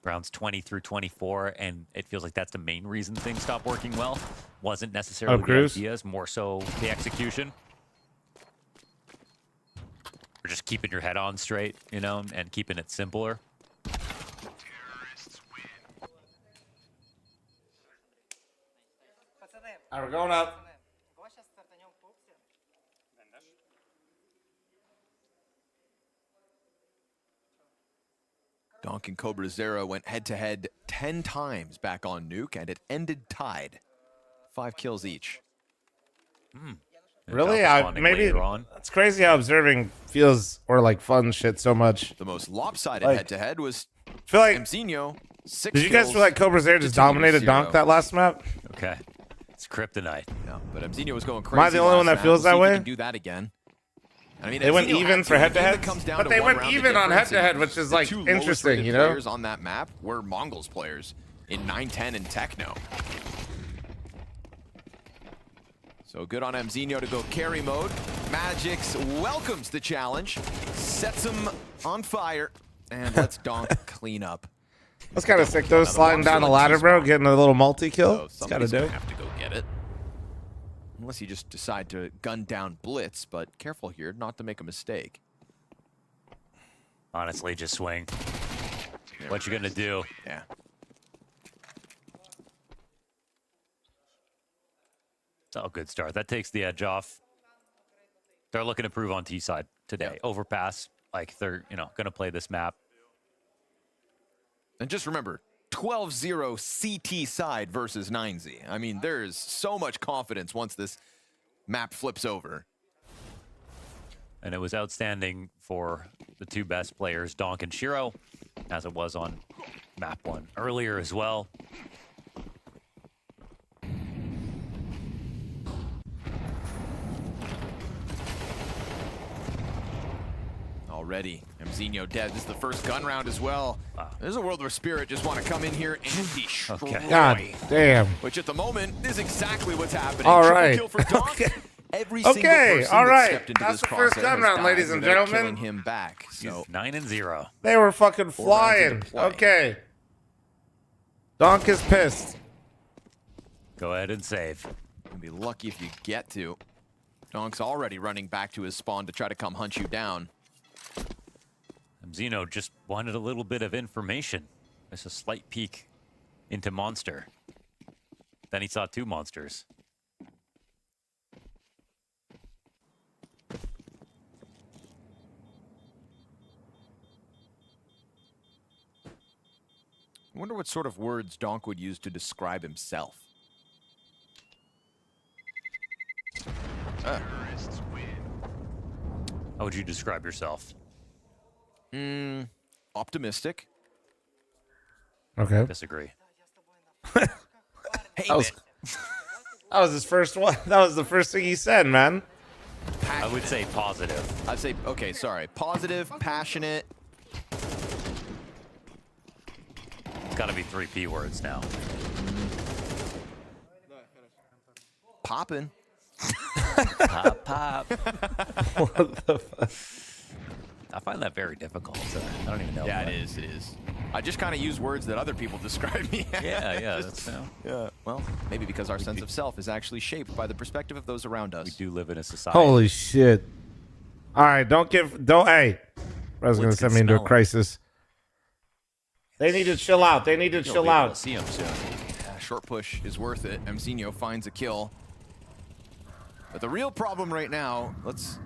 Speaker 8: rounds 20 through 24, and it feels like that's the main reason things stopped working well. Wasn't necessarily the ideas, more so the execution. Or just keeping your head on straight, you know, and keeping it simpler.
Speaker 1: All right, we're going up.
Speaker 5: Donk and Cobra Zera went head-to-head 10 times back on Nuke, and it ended tied. 5 kills each.
Speaker 1: Really? Maybe it's crazy how observing feels or like fun shit so much.
Speaker 5: The most lopsided
Speaker 1: Like,
Speaker 5: head-to-head was
Speaker 1: feel like
Speaker 5: Mzinho. 6
Speaker 1: Did you guys feel like Cobra Zera just dominated Donk that last map?
Speaker 8: Okay. It's kryptonite.
Speaker 5: Yeah, but Mzinho was going crazy.
Speaker 1: Am I the only one that feels that way?
Speaker 5: Do that again. I mean,
Speaker 1: They went
Speaker 5: Mzinho
Speaker 1: even
Speaker 5: had
Speaker 1: for
Speaker 5: to.
Speaker 1: head-to-heads,
Speaker 5: It comes down
Speaker 1: but
Speaker 5: to
Speaker 1: they
Speaker 5: one
Speaker 1: went
Speaker 5: round of
Speaker 1: even on
Speaker 5: difference,
Speaker 1: head-to-head,
Speaker 5: and
Speaker 1: which is
Speaker 5: the
Speaker 1: like
Speaker 5: 2 lowest
Speaker 1: interesting,
Speaker 5: rated
Speaker 1: you know?
Speaker 5: Players on that map were Mongols players in 9-10 and Techno. So good on Mzinho to go carry mode. Magix welcomes the challenge, sets him on fire, and lets Donk clean up.
Speaker 1: That's kind of sick though, sliding down the ladder, bro, getting a little multi-kill. It's gotta do.
Speaker 5: Have to go get it. Unless you just decide to gun down Blitz, but careful here not to make a mistake.
Speaker 8: Honestly, just swing. What you gonna do?
Speaker 5: Yeah.
Speaker 8: It's all good start. That takes the edge off. They're looking to prove on T side today. Overpass, like they're, you know, gonna play this map.
Speaker 5: And just remember, 12-0 CT side versus 9Z. I mean, there is so much confidence once this map flips over.
Speaker 8: And it was outstanding for the 2 best players, Donk and Shiro, as it was on map 1 earlier as well.
Speaker 5: Already, Mzinho dead. This is the first gun round as well. Wow. There's a world where Spirit just want to come in here and destroy.
Speaker 1: God damn.
Speaker 5: Which at the moment is exactly what's happening.
Speaker 1: All
Speaker 5: Triple
Speaker 1: right.
Speaker 5: kill for Donk. Every
Speaker 1: Okay,
Speaker 5: single person
Speaker 1: all
Speaker 5: that
Speaker 1: right.
Speaker 5: stepped into
Speaker 1: That's
Speaker 5: this
Speaker 1: the first
Speaker 5: crosshairs
Speaker 1: gun
Speaker 5: has
Speaker 1: round,
Speaker 5: died
Speaker 1: ladies and
Speaker 5: without
Speaker 1: gentlemen.
Speaker 5: killing him back. So
Speaker 8: 9-0.
Speaker 1: They were fucking
Speaker 5: 4 rounds into
Speaker 1: flying.
Speaker 5: play.
Speaker 1: Okay. Donk is pissed.
Speaker 8: Go ahead and save.
Speaker 5: You'll be lucky if you get to. Donk's already running back to his spawn to try to come hunt you down.
Speaker 8: Mzinho just wanted a little bit of information. There's a slight peek into Monster. Then he saw 2 monsters.
Speaker 5: I wonder what sort of words Donk would use to describe himself.
Speaker 8: How would you describe yourself?
Speaker 5: Optimistic.
Speaker 1: Okay.
Speaker 8: Disagree.
Speaker 5: Hey,
Speaker 1: that was his first one. That was the first thing he said, man.
Speaker 8: I would say positive.
Speaker 5: I'd say, okay, sorry. Positive, passionate.
Speaker 8: It's got to be 3 P words now.
Speaker 5: Poppin'.
Speaker 8: Pop, pop.
Speaker 1: What the fuck?
Speaker 8: I find that very difficult. I don't even know.
Speaker 5: Yeah, it is. I just kind of use words that other people describe me as.
Speaker 8: Yeah,
Speaker 5: Just-
Speaker 8: that's
Speaker 5: yeah. Well, maybe because our sense of self is actually shaped by the perspective of those around us.
Speaker 8: We do live in a society.
Speaker 1: Holy shit. All right, hey. I was going to send me into a crisis. They need to chill out. They need to chill out.
Speaker 8: See him soon.
Speaker 5: Yeah, short push is worth it. Mzinho finds a kill. But the real problem right now, let's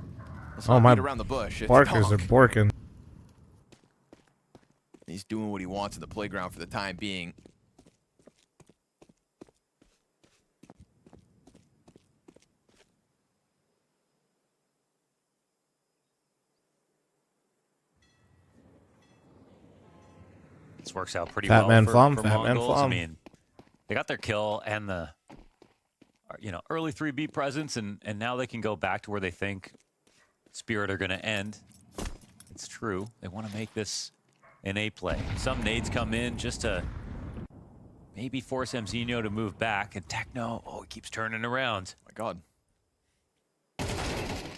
Speaker 5: not beat around the bush. It's
Speaker 1: Barkers are
Speaker 5: Donk.
Speaker 1: borking.
Speaker 5: He's doing what he wants in the playground for the time being.
Speaker 8: This works out pretty
Speaker 1: Fat
Speaker 8: well
Speaker 1: Man
Speaker 8: for
Speaker 1: fl0m, Fat Man
Speaker 8: Mongols. I
Speaker 1: fl0m.
Speaker 8: mean, they got their kill and the early 3B presence, and now they can go back to where they think Spirit are going to end. It's true. They want to make this an A play. Some nades come in just to maybe force Mzinho to move back, and Techno, he keeps turning around.
Speaker 5: Oh my God.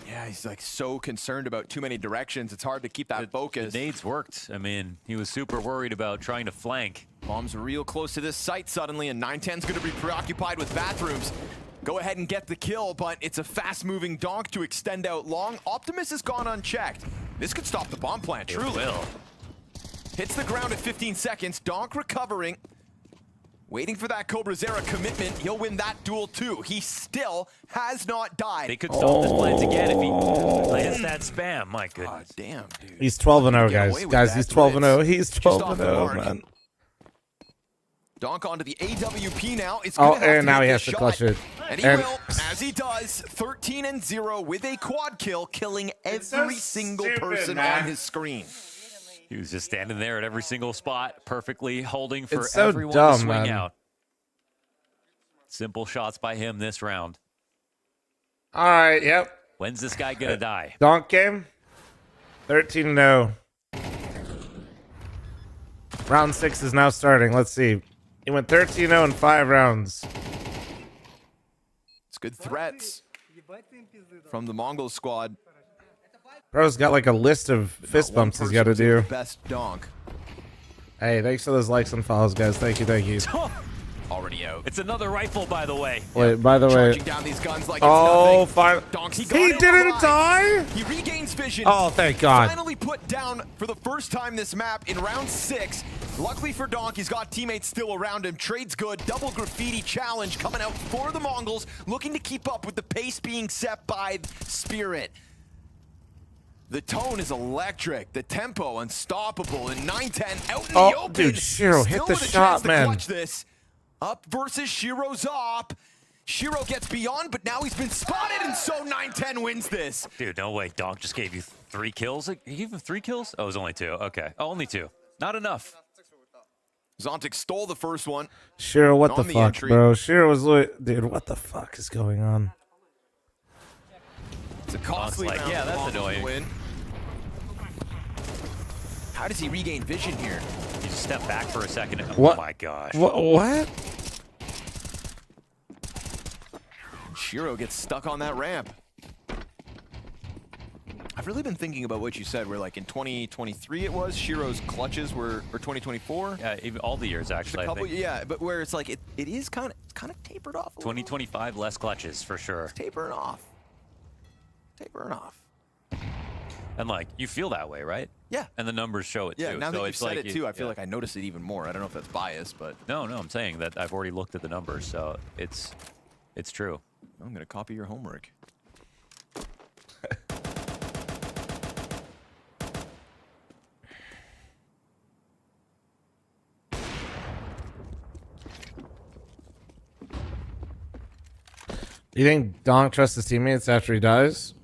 Speaker 5: Yeah, he's like so concerned about too many directions. It's hard to keep that focus.
Speaker 8: The nades worked. I mean, he was super worried about trying to flank.
Speaker 5: Bomb's real close to this site suddenly, and 910's going to be preoccupied with bathrooms. Go ahead and get the kill, but it's a fast-moving Donk to extend out long. Optimus has gone unchecked. This could stop the bomb plant, truly.
Speaker 8: It will.
Speaker 5: Hits the ground at 15 seconds. Donk recovering. Waiting for that Cobra Zera commitment. He'll win that duel too. He still has not died.
Speaker 8: They could stop his plans again if he hits that spam. My goodness.
Speaker 5: Oh, damn, dude.
Speaker 1: He's 12-0, guys. Guys, he's 12-0. He's 12-0, man.
Speaker 5: Donk onto the AWP now. It's
Speaker 1: and now he has to clutch it.
Speaker 5: And he will, as he does, 13-0 with a quad kill, killing every single person on his screen.
Speaker 8: He was just standing there at every single spot, perfectly holding for
Speaker 1: It's so
Speaker 8: everyone
Speaker 1: dumb,
Speaker 8: to swing
Speaker 1: man.
Speaker 8: out. Simple shots by him this round.
Speaker 1: All right, yep.
Speaker 8: When's this guy gonna die?
Speaker 1: Donk game. 13-0. Round 6 is now starting. Let's see. He went 13-0 in 5 rounds.
Speaker 5: It's good threats from the Mongol squad.
Speaker 1: Bro's got like a list of fist bumps he's got to do.
Speaker 5: Best Donk.
Speaker 1: Hey, thanks for those likes and follows, guys. Thank you, thank you.
Speaker 5: Already out.
Speaker 8: It's another rifle, by the way.
Speaker 1: Wait, by the way.
Speaker 5: Charging down these guns like it's nothing.
Speaker 1: Fine.
Speaker 5: Donk,
Speaker 1: He
Speaker 5: got it
Speaker 1: didn't
Speaker 5: alive.
Speaker 1: die?
Speaker 5: He regains vision.
Speaker 1: Oh, thank God.
Speaker 5: Finally put down for the first time this map in round 6. Luckily for Donk, he's got teammates still around him. Trade's good. Double graffiti challenge coming out for the Mongols, looking to keep up with the pace being set by Spirit. The tone is electric. The tempo unstoppable. And 910 out in the open.
Speaker 1: Dude, Shiro hit
Speaker 5: Still
Speaker 1: the
Speaker 5: with a
Speaker 1: shot,
Speaker 5: chance to
Speaker 1: man.
Speaker 5: clutch this. Up versus Shiro's up. Shiro gets beyond, but now he's been spotted, and so 910 wins this.
Speaker 8: Dude, no way. Donk just gave you 3 kills. He gave him 3 kills? Oh, it was only 2. Okay. Oh, only 2. Not enough.
Speaker 5: Zontic stole the first one.
Speaker 1: Shiro, what the
Speaker 5: On the
Speaker 1: fuck,
Speaker 5: entry.
Speaker 1: bro? Shiro was dude, what the fuck is going on?
Speaker 5: It's a costly
Speaker 8: like,
Speaker 5: round
Speaker 8: yeah,
Speaker 5: for
Speaker 8: that's
Speaker 5: Mongols to
Speaker 8: annoying.
Speaker 5: win. How does he regain vision here?
Speaker 8: You just step back for a second.
Speaker 1: What?
Speaker 8: Oh, my gosh.
Speaker 1: What?
Speaker 5: Shiro gets stuck on that ramp. I've really been thinking about what you said, where like in 2023 it was, Shiro's clutches were, or 2024.
Speaker 8: Yeah, even all the years, actually, I think.
Speaker 5: Yeah, but where it's like, it is kind of tapered off.
Speaker 8: 2025, less clutches, for sure.
Speaker 5: Tapering off. Tapering off.
Speaker 8: And, like, you feel that way, right?
Speaker 5: Yeah.
Speaker 8: And the numbers show it,
Speaker 5: Yeah,
Speaker 8: too.
Speaker 5: now
Speaker 8: so
Speaker 5: that you've
Speaker 8: it's
Speaker 5: said
Speaker 8: like
Speaker 5: it too, I feel like I notice it even more. I don't know if that's biased, but...
Speaker 8: No, I'm saying that I've already looked at the numbers, so it's true.
Speaker 5: I'm going to copy your homework.
Speaker 1: You think Donk trusts his teammates after he dies?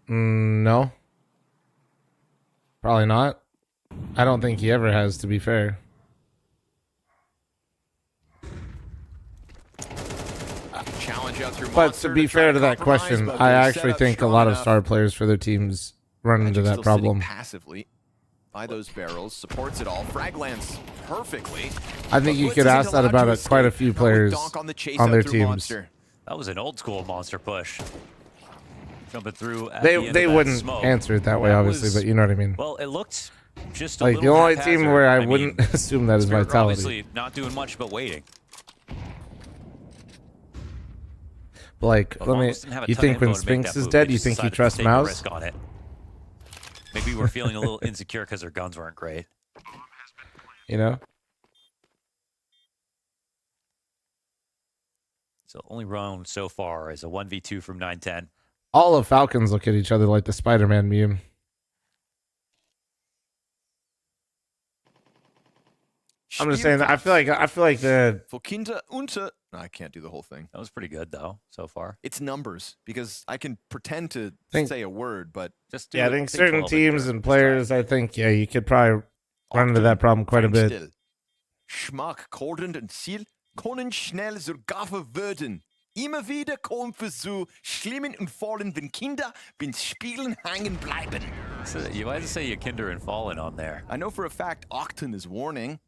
Speaker 1: No. Probably not. I don't think he ever has, to be fair.
Speaker 5: Challenge out through
Speaker 1: But
Speaker 5: Monster
Speaker 1: to be
Speaker 5: try
Speaker 1: fair to that
Speaker 5: compromise,
Speaker 1: question,
Speaker 5: but
Speaker 1: I
Speaker 5: they're
Speaker 1: actually
Speaker 5: set up
Speaker 1: think a
Speaker 5: strong
Speaker 1: lot of
Speaker 5: enough.
Speaker 1: star players for their teams run into
Speaker 5: Magic's
Speaker 1: that
Speaker 5: still
Speaker 1: problem.
Speaker 5: sitting passively by those barrels, supports it all. Frag lands perfectly.
Speaker 1: I think
Speaker 5: But
Speaker 1: you
Speaker 5: Blitz
Speaker 1: could
Speaker 5: isn't
Speaker 1: ask that
Speaker 5: allowed
Speaker 1: about
Speaker 5: to
Speaker 1: quite a
Speaker 5: escape.
Speaker 1: few
Speaker 5: Not with
Speaker 1: players
Speaker 5: Donk on the chase
Speaker 1: on
Speaker 5: out
Speaker 1: their
Speaker 5: through
Speaker 1: teams.
Speaker 5: Monster.
Speaker 8: That was an old school monster push. Jumping through at
Speaker 1: They
Speaker 8: the end
Speaker 1: they
Speaker 8: of that
Speaker 1: wouldn't
Speaker 8: smoke.
Speaker 1: answer it that way,
Speaker 8: That
Speaker 1: obviously,
Speaker 8: was-
Speaker 1: but you know what I mean.
Speaker 8: Well, it looked just a
Speaker 1: Like the
Speaker 8: little
Speaker 1: only team
Speaker 8: haphazard.
Speaker 1: where I
Speaker 8: mean,
Speaker 1: wouldn't assume that is
Speaker 8: Spirit were
Speaker 1: vitality.
Speaker 8: obviously not doing much but waiting.
Speaker 1: But like,
Speaker 8: But
Speaker 1: let me.
Speaker 8: Mongols didn't have a
Speaker 1: You
Speaker 8: ton
Speaker 1: think
Speaker 8: of
Speaker 1: when
Speaker 8: info to make
Speaker 1: Spinks
Speaker 8: that
Speaker 1: is
Speaker 8: move.
Speaker 1: dead,
Speaker 8: They
Speaker 1: you
Speaker 8: just
Speaker 1: think he
Speaker 8: decided to
Speaker 1: trusts
Speaker 8: take a
Speaker 1: Mouse?
Speaker 8: risk on it. Maybe we're feeling a little insecure because their guns weren't great.
Speaker 1: You know?
Speaker 8: So only round so far is a 1v2 from 9-10.
Speaker 1: All of Falcons look at each other like the Spider-Man meme. I'm just saying that I feel like the
Speaker 5: Kinder unter. No, I can't do the whole thing.
Speaker 8: That was pretty good though so far.
Speaker 5: It's numbers because I can pretend to
Speaker 1: Think-
Speaker 5: say a word, but
Speaker 8: just
Speaker 1: I think certain teams and players, I think, yeah, you could probably run into that problem quite a bit.
Speaker 5: Still. Schmack, Coldend und Ziel können schnell zur Gaffe werden. Immer wieder kommt für so schlimmen und fallen, wenn Kinder beim Spielen hängen bleiben.
Speaker 8: So you might just say you Kinder and Fallen on there.
Speaker 5: I know for a fact Octon is warning.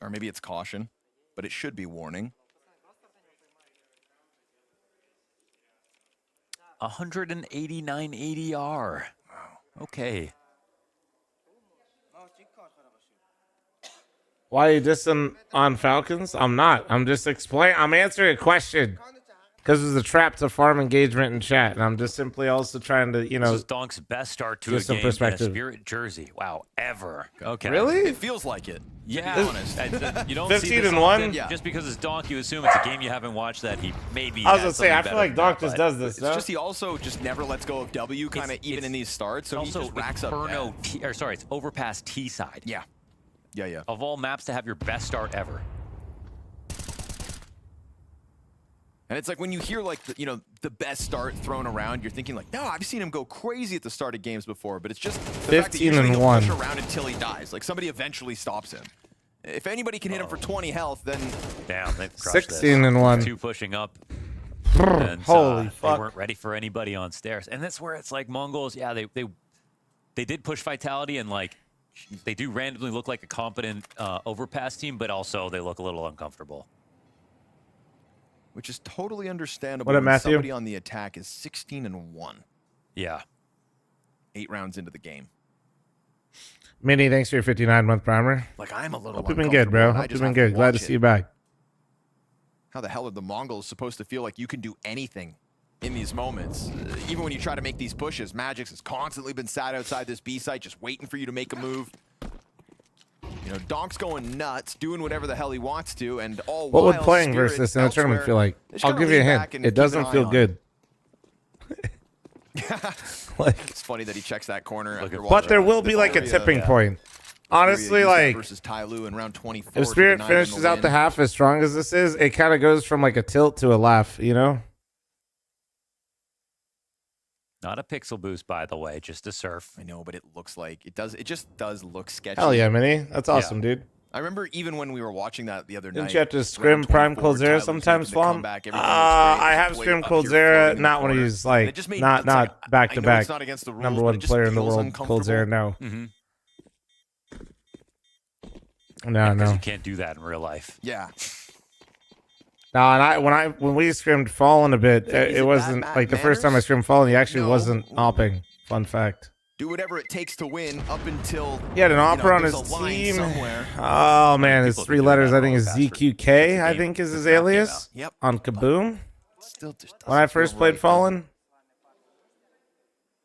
Speaker 5: Or maybe it's caution, but it should be warning.
Speaker 8: 189 ADR. Wow. Okay.
Speaker 1: Why are you dissing on Falcons? I'm not. I'm just I'm answering a question. Because there's a trap to farm engagement in chat. And I'm just simply also trying to, you know.
Speaker 8: This is Donk's best start to a
Speaker 1: give some
Speaker 8: game in a
Speaker 1: perspective.
Speaker 8: Spirit jersey. Wow, ever. Okay.
Speaker 1: Really?
Speaker 5: It feels like it.
Speaker 8: Yeah.
Speaker 5: To be honest.
Speaker 8: You don't
Speaker 1: 15
Speaker 8: see this
Speaker 1: and
Speaker 8: often.
Speaker 1: 1?
Speaker 8: Yeah. Just because it's Donk, you assume it's a game you haven't watched that he maybe.
Speaker 1: I was
Speaker 8: has
Speaker 1: gonna say, I
Speaker 8: something
Speaker 1: feel like
Speaker 8: better
Speaker 1: Donk
Speaker 8: than
Speaker 1: just
Speaker 8: that,
Speaker 1: does this.
Speaker 5: It's
Speaker 1: No?
Speaker 5: just he also just never lets go of W, kind of even in these starts. So he
Speaker 8: also
Speaker 5: just racks up.
Speaker 8: Inferno it's Overpass T side.
Speaker 5: Yeah. Yeah.
Speaker 8: Of all maps to have your best start ever.
Speaker 5: And it's like when you hear like the best start thrown around, you're thinking like, no, I've seen him go crazy at the start of games before, but it's just the fact that
Speaker 1: 15
Speaker 5: usually
Speaker 1: and
Speaker 5: he'll
Speaker 1: 1.
Speaker 5: push around until he dies. Like somebody eventually stops him. If anybody can hit him for 20 health, then
Speaker 8: damn, they've crushed
Speaker 1: 16 and 1.
Speaker 8: 2 pushing up. And,
Speaker 1: Holy fuck!
Speaker 8: They weren't ready for anybody on stairs, and that's where it's like Mongols. Yeah, they did push Vitality, and like they do randomly look like a competent overpass team, but also they look a little uncomfortable.
Speaker 5: which is totally understandable
Speaker 1: What up,
Speaker 5: when
Speaker 1: Matthew?
Speaker 5: somebody on the attack is 16 and 1.
Speaker 8: Yeah.
Speaker 5: 8 rounds into the game.
Speaker 1: Minnie, thanks for your 59-month primer.
Speaker 5: Like, I'm a little
Speaker 1: Hope you've been good, bro.
Speaker 5: uncomfortable, and I
Speaker 1: Hope
Speaker 5: just
Speaker 1: you've been
Speaker 5: have to
Speaker 1: good. Glad to
Speaker 5: watch
Speaker 1: see
Speaker 5: it.
Speaker 1: you back.
Speaker 5: How the hell are the Mongols supposed to feel like you can do anything in these moments? Even when you try to make these pushes, Magix has constantly been sat outside this B site just waiting for you to make a move. You know, Donk's going nuts, doing whatever the hell he wants to, and all
Speaker 1: What would
Speaker 5: while
Speaker 1: playing
Speaker 5: Spirit
Speaker 1: versus this in a tournament
Speaker 5: elsewhere
Speaker 1: feel like?
Speaker 5: is
Speaker 1: I'll
Speaker 5: gonna
Speaker 1: give you a
Speaker 5: lean
Speaker 1: hint.
Speaker 5: back and
Speaker 1: It
Speaker 5: keep an
Speaker 1: doesn't
Speaker 5: eye
Speaker 1: feel
Speaker 5: on
Speaker 1: good.
Speaker 5: It's funny that he checks that corner. After
Speaker 1: But there will be like a
Speaker 5: Furia-
Speaker 1: tipping point. Honestly,
Speaker 5: Furia used that
Speaker 1: like,
Speaker 5: versus Tyloo in round 24
Speaker 1: if
Speaker 5: to
Speaker 1: Spirit
Speaker 5: deny them the
Speaker 1: finishes out
Speaker 5: win.
Speaker 1: the half as strong as this is, it kind of goes from like a tilt to a laugh, you know?
Speaker 8: Not a pixel boost, by the way, just a surf.
Speaker 5: I know, but it looks like it does. It just does look sketchy.
Speaker 1: Hell yeah, Minnie. That's awesome, dude.
Speaker 5: I remember even when we were watching that the other
Speaker 1: Didn't
Speaker 5: night.
Speaker 1: you have to scrim Prime Cold Zera sometimes, Flom? I have scrim Cold Zera, not when he's like, not back to back. Number one player in the world, Cold Zera, no. No,
Speaker 8: Because
Speaker 1: no.
Speaker 8: you can't do that in real life.
Speaker 5: Yeah.
Speaker 1: No, and when we scrimmed Fallen a bit,
Speaker 5: Is it
Speaker 1: it wasn't
Speaker 5: bad
Speaker 1: like the first time I scrimmed Fallen, he actually wasn't opping. Fun fact.
Speaker 5: Do whatever it takes to win up until
Speaker 1: He had an opera on his
Speaker 5: there's a line
Speaker 1: team.
Speaker 5: somewhere.
Speaker 1: Oh man, his 3 letters I think is ZQK. I think is his alias.
Speaker 5: Yep.
Speaker 1: On Kaboom.
Speaker 5: Still just
Speaker 1: When I
Speaker 5: doesn't
Speaker 1: first
Speaker 5: feel
Speaker 1: played
Speaker 5: right,
Speaker 1: Fallen,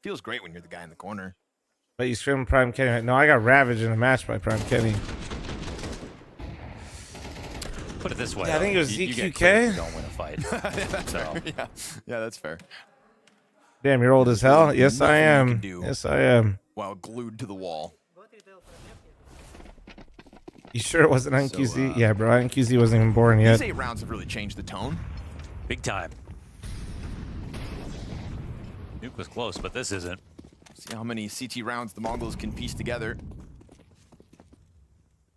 Speaker 5: Feels great when you're the guy in the corner.
Speaker 1: but you scrimmed Prime Kenny. No, I got ravaged in a match by Prime Kenny.
Speaker 8: Put it this way.
Speaker 1: Yeah, I think it was
Speaker 8: you get
Speaker 1: ZQK.
Speaker 8: credit if you don't win a fight.
Speaker 5: That's
Speaker 8: So.
Speaker 5: fair. Yeah, that's fair.
Speaker 1: Damn, you're old as hell. Yes, I
Speaker 5: Nothing you
Speaker 1: am.
Speaker 5: can do
Speaker 1: Yes, I am.
Speaker 5: While glued to the wall.
Speaker 1: You sure it wasn't NQZ? Yeah, bro. NQZ wasn't even born
Speaker 5: These
Speaker 1: yet.
Speaker 5: 8 rounds have really changed the tone.
Speaker 8: Big time. Nuke was close, but this isn't.
Speaker 5: See how many CT rounds the Mongols can piece together.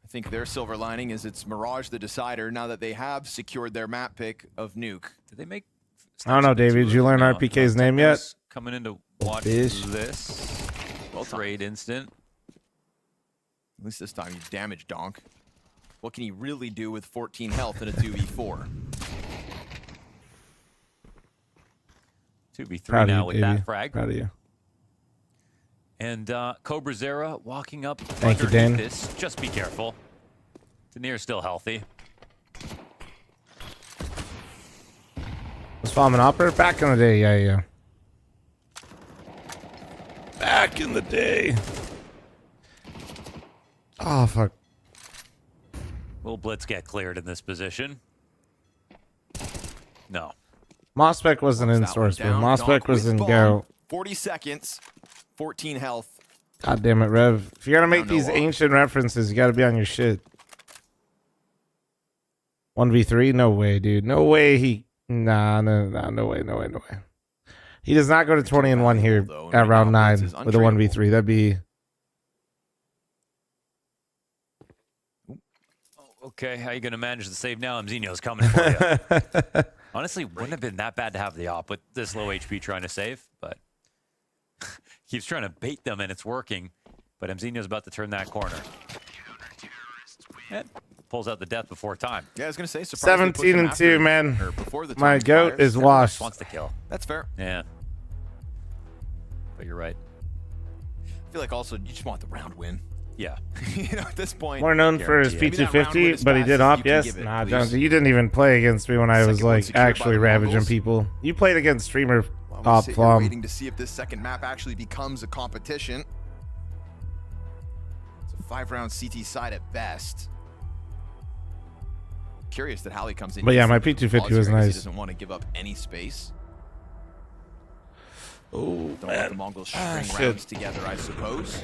Speaker 5: I think their silver lining is it's Mirage the decider now that they have secured their map pick of Nuke.
Speaker 8: Did they make?
Speaker 1: I don't know, David. Did you learn
Speaker 8: No,
Speaker 1: RPK's name yet?
Speaker 8: Coming in to watch
Speaker 1: Fish.
Speaker 8: this. Trade instant.
Speaker 5: At least this time you damaged Donk. What can he really do with 14 health in a 2v4?
Speaker 8: 2v3
Speaker 1: Proud of
Speaker 8: now
Speaker 1: you,
Speaker 8: with
Speaker 1: Davey.
Speaker 8: that frag.
Speaker 1: Proud of you.
Speaker 8: And Cobra Zera walking up
Speaker 1: Thank you,
Speaker 8: underneath
Speaker 1: Dan.
Speaker 8: this. Just be careful. Tanir's still healthy.
Speaker 1: Was Fallen an opera? Back in the day, yeah. Back in the day. Oh, fuck.
Speaker 8: Will Blitz get cleared in this position? No.
Speaker 1: Mospec wasn't in source, but Mospec was in go.
Speaker 5: 40 seconds, 14 health.
Speaker 1: God damn it, Rev. If you're gonna make these ancient references, you gotta be on your shit. 1v3? No way, dude. No way he... Nah, no way. He does not go to 20-1 here at round 9 with a 1v3. That'd be...
Speaker 8: Okay, how you going to manage the save now? Mzinho's coming for you. Honestly, wouldn't have been that bad to have the op with this low HP trying to save, but keeps trying to bait them and it's working. But Mzinho's about to turn that corner. And pulls out the death before time.
Speaker 5: Yeah, I was going to say
Speaker 1: 17-2, man. My goat is washed.
Speaker 8: Wants to kill.
Speaker 5: That's fair.
Speaker 8: Yeah. But you're right.
Speaker 5: I feel like also you just want the round win.
Speaker 8: Yeah.
Speaker 5: You know, at this point.
Speaker 1: More known for his P250, but he did op, yes? Nah, Jones, you didn't even play against me when I was like actually ravaging people. You played against streamer op fl0m.
Speaker 5: Waiting to see if this second map actually becomes a competition. It's a 5-round CT side at best. Curious that Hallie comes in.
Speaker 1: But yeah, my P250 was nice.
Speaker 5: He doesn't want to give up any space.
Speaker 1: Oh,
Speaker 5: Don't let the Mongols string rounds together, I suppose.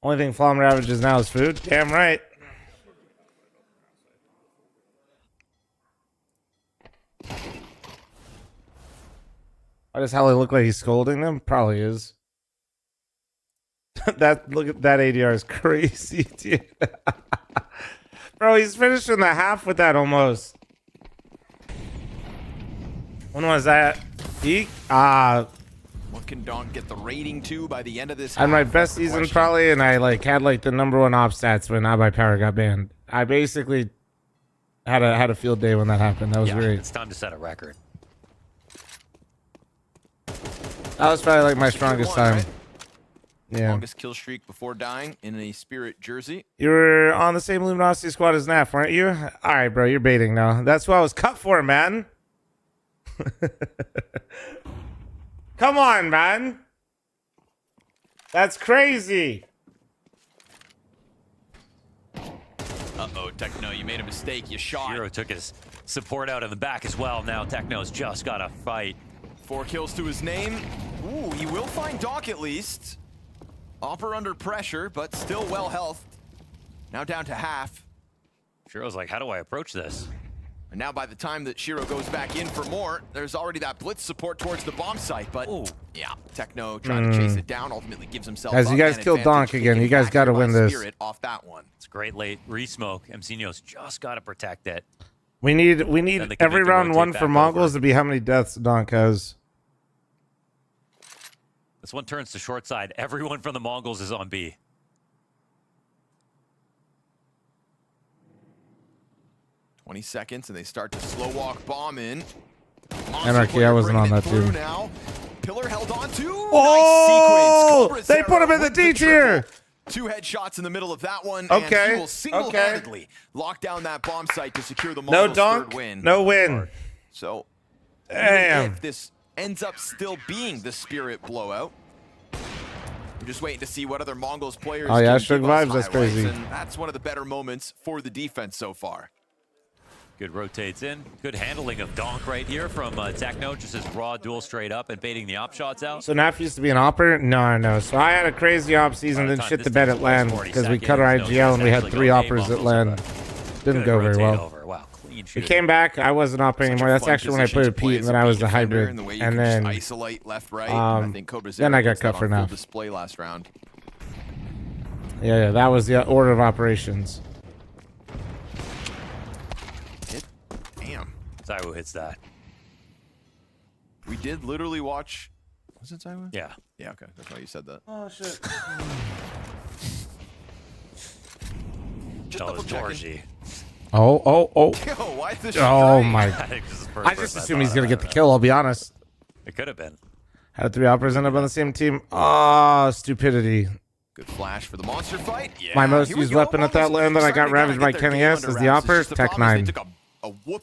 Speaker 1: Only thing fl0m ravages now is food. Damn right. Why does Hallie look like he's scolding them? Probably is. Look at that ADR is crazy, dude. Bro, he's finishing the half with that almost. When was that?
Speaker 5: What can Don get the rating to by the end of this?
Speaker 1: I had my best season probably, and I like had like the #1 op stats when Not By Power got banned. I basically had a field day when that happened. That was great.
Speaker 8: It's time to set a record.
Speaker 1: That was probably like my strongest time.
Speaker 5: Right?
Speaker 1: Yeah.
Speaker 5: Longest kill streak before dying in a Spirit jersey.
Speaker 1: You were on the same Luminosity squad as Naf, weren't you? All right, bro, you're baiting now. That's what I was cut for, man. Come on, man. That's crazy.
Speaker 5: Uh-oh, Techno, you made a mistake. You shot.
Speaker 8: Hero took his support out in the back as well. Now Techno's just got to fight.
Speaker 5: 4 kills to his name. Ooh, he will find Doc at least. Opper under pressure, but still well healthed. Now down to half.
Speaker 8: Shiro's like, how do I approach this?
Speaker 5: And now by the time that Shiro goes back in for more, there's already that blitz support towards the bomb site. But yeah, Techno trying to chase it down, ultimately gives himself
Speaker 1: Guys, you guys killed Donk again. You guys got to win this.
Speaker 5: Off that one.
Speaker 8: It's a great late re-smoke. Mzinho's just got to protect it.
Speaker 1: We need every round 1 for Mongols to be how many deaths Donk has.
Speaker 8: This one turns to short side. Everyone from the Mongols is on B.
Speaker 5: "20 seconds, and they start to slow walk bomb in.
Speaker 1: Anarchy, I wasn't on that too.
Speaker 5: Now. Pillar held on to.
Speaker 1: Oh!
Speaker 5: Nice sequence.
Speaker 1: They put him in the D tier.
Speaker 5: 2 headshots in the middle of that one.
Speaker 1: Okay.
Speaker 5: And he will single-handedly lock down that bomb site to secure the
Speaker 1: No
Speaker 5: Mongols'
Speaker 1: Donk,
Speaker 5: third win.
Speaker 1: no win.
Speaker 5: So,
Speaker 1: damn.
Speaker 5: if this ends up still being the Spirit blowout, we're just waiting to see what other Mongols players
Speaker 1: Oh yeah,
Speaker 5: can
Speaker 1: Shrug
Speaker 5: give us
Speaker 1: vibes, that's
Speaker 5: highlights,
Speaker 1: crazy.
Speaker 5: and that's one of the better moments for the defense so far.
Speaker 8: Good rotates in. Good handling of Donk right here from Techno. Just his raw duel straight up and baiting the op shots out.
Speaker 1: So Naf used to be an opper? No. So I had a crazy op season, then shit the bed at LAN because we cut our IGL and we had 3 oppers at LAN. Didn't go very well.
Speaker 8: Wow, clean
Speaker 1: We came back. I wasn't opper anymore. That's actually when I played with Pete, and then I was the hybrid. And then
Speaker 5: isolate left, right. I think
Speaker 1: then I got cut for Naf.
Speaker 5: Display last round.
Speaker 1: Yeah, that was the order of operations.
Speaker 5: Damn.
Speaker 8: Zaiwu hits that.
Speaker 5: We did literally watch. Was it Zaiwu?
Speaker 8: Yeah.
Speaker 5: Yeah, okay. That's why you said that.
Speaker 1: Oh, shit.
Speaker 5: Just double checking.
Speaker 1: Oh.
Speaker 5: Yo, why the
Speaker 1: Oh, my.
Speaker 8: I
Speaker 1: I just assume he's going to get the kill, I'll be honest.
Speaker 8: It could have been.
Speaker 1: Had 3 operas end up on the same team. Oh, stupidity.
Speaker 5: Good flash for the monster fight. Yeah,
Speaker 1: My most used weapon at that land that I got ravaged by Kenny S is the opper, Tech 9.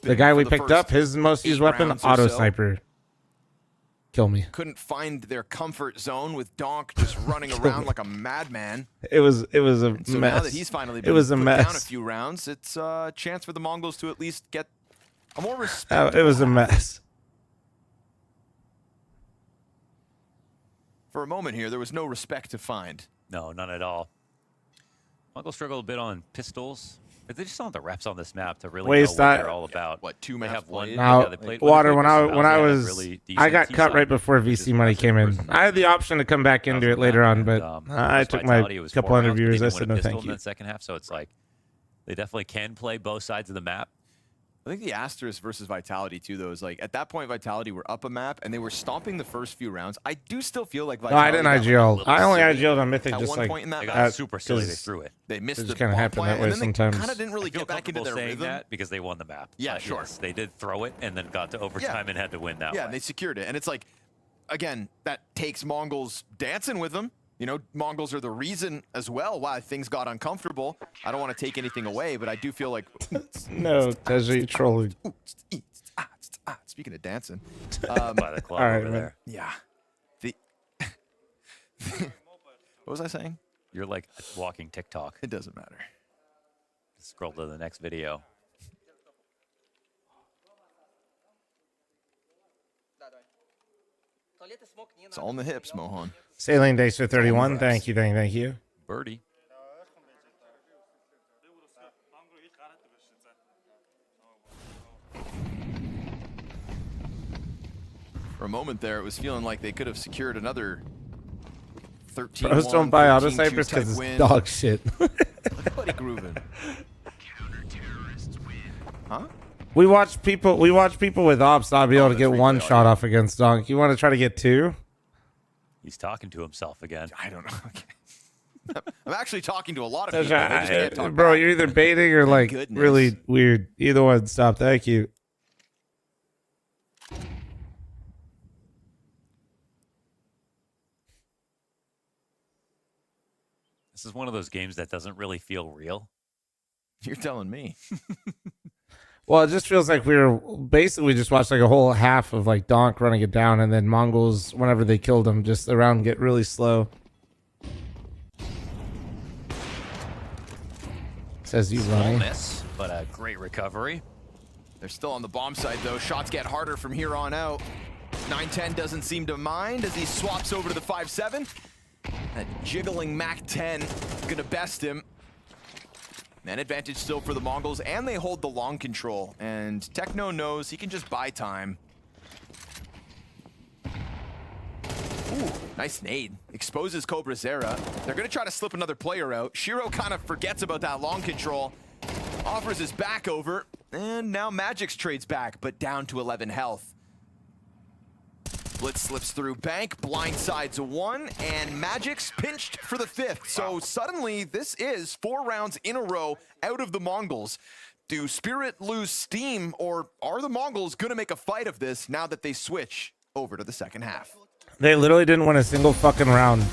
Speaker 1: The guy we picked up, his most used weapon, auto sniper. Kill me.
Speaker 5: couldn't find their comfort zone with Donk just running around like a madman.
Speaker 1: It was a
Speaker 5: And so
Speaker 1: mess.
Speaker 5: now that he's finally
Speaker 1: It
Speaker 5: been
Speaker 1: was a
Speaker 5: put
Speaker 1: mess.
Speaker 5: down a few rounds, it's a chance for the Mongols to at least get a more respect.
Speaker 1: It was a mess.
Speaker 5: For a moment here, there was no respect to find.
Speaker 8: No, none at all. Mongols struggle a bit on pistols, but they just don't have the reps on this map to really know what they're all about.
Speaker 5: What, 2
Speaker 8: They
Speaker 5: maps
Speaker 8: have one.
Speaker 5: played?
Speaker 1: Now,
Speaker 8: they played
Speaker 1: Water, when I
Speaker 8: Bounty,
Speaker 1: was,
Speaker 8: really
Speaker 1: I
Speaker 8: decent
Speaker 1: got cut
Speaker 8: T-side,
Speaker 1: right before VC money came in. I had the option to come back into it later on, but I took my
Speaker 8: Vitality, it was
Speaker 1: couple
Speaker 8: 4
Speaker 1: hundred
Speaker 8: rounds, but
Speaker 1: viewers.
Speaker 8: they
Speaker 1: I
Speaker 8: didn't
Speaker 1: said
Speaker 8: win a
Speaker 1: no,
Speaker 8: pistol
Speaker 1: thank
Speaker 8: in
Speaker 1: you.
Speaker 8: that second half, so it's like they definitely can play both sides of the map.
Speaker 5: I think the Asterisk versus Vitality too, though, is like at that point Vitality were up a map and they were stomping the first few rounds. I do still feel like
Speaker 1: No,
Speaker 5: Vitality.
Speaker 1: I didn't IGL. I only IGL'd on Mythic
Speaker 5: at
Speaker 1: just
Speaker 5: one
Speaker 1: like
Speaker 5: point in that
Speaker 8: They
Speaker 5: match.
Speaker 8: got super silly. They
Speaker 1: 'cause
Speaker 8: threw it.
Speaker 5: They missed
Speaker 1: it
Speaker 5: the
Speaker 1: just kind of
Speaker 5: bomb
Speaker 1: happened
Speaker 5: plant,
Speaker 1: that way
Speaker 5: and then
Speaker 1: sometimes.
Speaker 5: They kind of didn't really
Speaker 8: I feel
Speaker 5: get back into
Speaker 8: comfortable
Speaker 5: their
Speaker 8: saying
Speaker 5: rhythm.
Speaker 8: that because they won the map.
Speaker 5: Yeah, sure.
Speaker 8: Yes, they did throw it and then got to overtime and had to win that
Speaker 5: Yeah,
Speaker 8: way.
Speaker 5: and they secured it. And it's like, again, that takes Mongols dancing with them. You know, Mongols are the reason as well why things got uncomfortable. I don't want to take anything away, but I do feel like...
Speaker 1: No, Teji trolling.
Speaker 5: Speaking of dancing.
Speaker 8: By the club
Speaker 1: All right,
Speaker 8: over
Speaker 1: man.
Speaker 8: there.
Speaker 5: Yeah. What was I saying?
Speaker 8: You're like walking TikTok.
Speaker 5: It doesn't matter.
Speaker 8: Scroll to the next video.
Speaker 5: It's all in the hips, Mohan.
Speaker 1: Saline Days for 31. Thank you, thank you.
Speaker 8: Birdie.
Speaker 5: For a moment there, it was feeling like they could have secured another 13-1,
Speaker 1: Bros don't buy
Speaker 5: 13-2
Speaker 1: Auto Cypress
Speaker 5: type
Speaker 1: because it's
Speaker 5: win.
Speaker 1: dog shit.
Speaker 5: Buddy grooving. Huh?
Speaker 1: We watch people with ops not be able to get one shot off against Donk. You want to try to get two?
Speaker 8: He's talking to himself again.
Speaker 5: I don't know. I'm actually talking to a lot of people. They just can't talk
Speaker 1: Bro,
Speaker 5: back.
Speaker 1: you're either baiting or like
Speaker 5: Goodness.
Speaker 1: really weird. Either one, stop. Thank you.
Speaker 8: This is one of those games that doesn't really feel real.
Speaker 5: You're telling me.
Speaker 1: Well, it just feels like we just watched like a whole half of like Donk running it down, and then Mongols, whenever they killed him, just the round get really slow. Says you,
Speaker 8: Small
Speaker 1: Ronnie.
Speaker 8: miss, but a great recovery.
Speaker 5: They're still on the bomb site, though. Shots get harder from here on out. 9-10 doesn't seem to mind as he swaps over to the 5-7. That jiggling MAC-10 gonna best him. Man advantage still for the Mongols, and they hold the long control. And Techno knows he can just buy time. Ooh, nice nade. Exposes Cobra Zera. They're gonna try to slip another player out. Shiro kind of forgets about that long control. Offers his back over, and now Magix trades back, but down to 11 health. Blitz slips through Bank, blindsides a 1, and Magix pinched for the 5th. So suddenly, this is 4 rounds in a row out of the Mongols. Do Spirit lose steam, or are the Mongols gonna make a fight of this now that they switch over to the second half?
Speaker 1: They literally didn't win a single fucking round.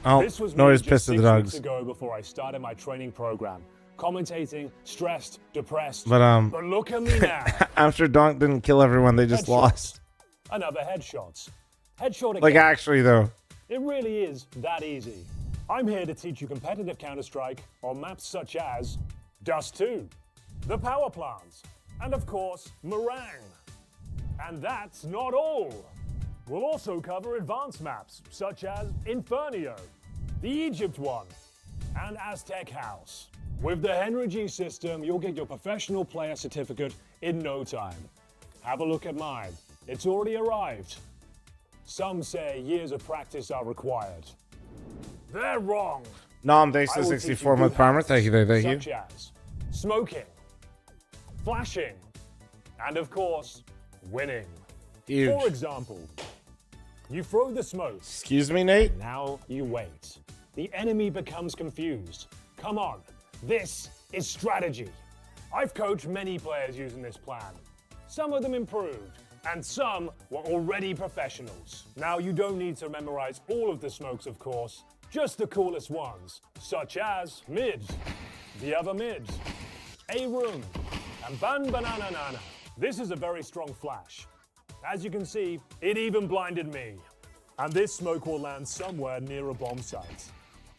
Speaker 1: Oh, no, he's pissed at the dogs.
Speaker 4: Ago before I started my training program, commentating, stressed, depressed.
Speaker 1: But
Speaker 4: look at me now.
Speaker 1: after Donk didn't kill everyone, they just
Speaker 4: Headshots.
Speaker 1: lost.
Speaker 4: Another headshots. Headshot again.
Speaker 1: Like actually though.
Speaker 4: It really is that easy. I'm here to teach you competitive Counter-Strike on maps such as Dust 2, the Power Plants, and of course, Meringue. And that's not all. We'll also cover advanced maps such as Infernio, the Egypt one, and Aztec House. With the Henry G system, you'll get your professional player certificate in no time. Have a look at mine. It's already arrived. Some say years of practice are required. They're wrong.
Speaker 1: Nom Days
Speaker 4: I
Speaker 1: to
Speaker 4: will teach
Speaker 1: 64
Speaker 4: you
Speaker 1: month
Speaker 4: good
Speaker 1: primer.
Speaker 4: habits,
Speaker 1: Thank you, thank you.
Speaker 4: such as smoking, flashing, and of course, winning.
Speaker 1: Huge.
Speaker 4: For example, you throw the smoke.
Speaker 1: Excuse me, Nate?
Speaker 4: Now you wait. The enemy becomes confused. Come on, this is strategy. I've coached many players using this plan. Some of them improved, and some were already professionals. Now you don't need to memorize all of the smokes, of course, just the coolest ones, such as mid, the other mid, A room, and ban banana nana. This is a very strong flash. As you can see, it even blinded me. And this smoke will land somewhere near a bomb site.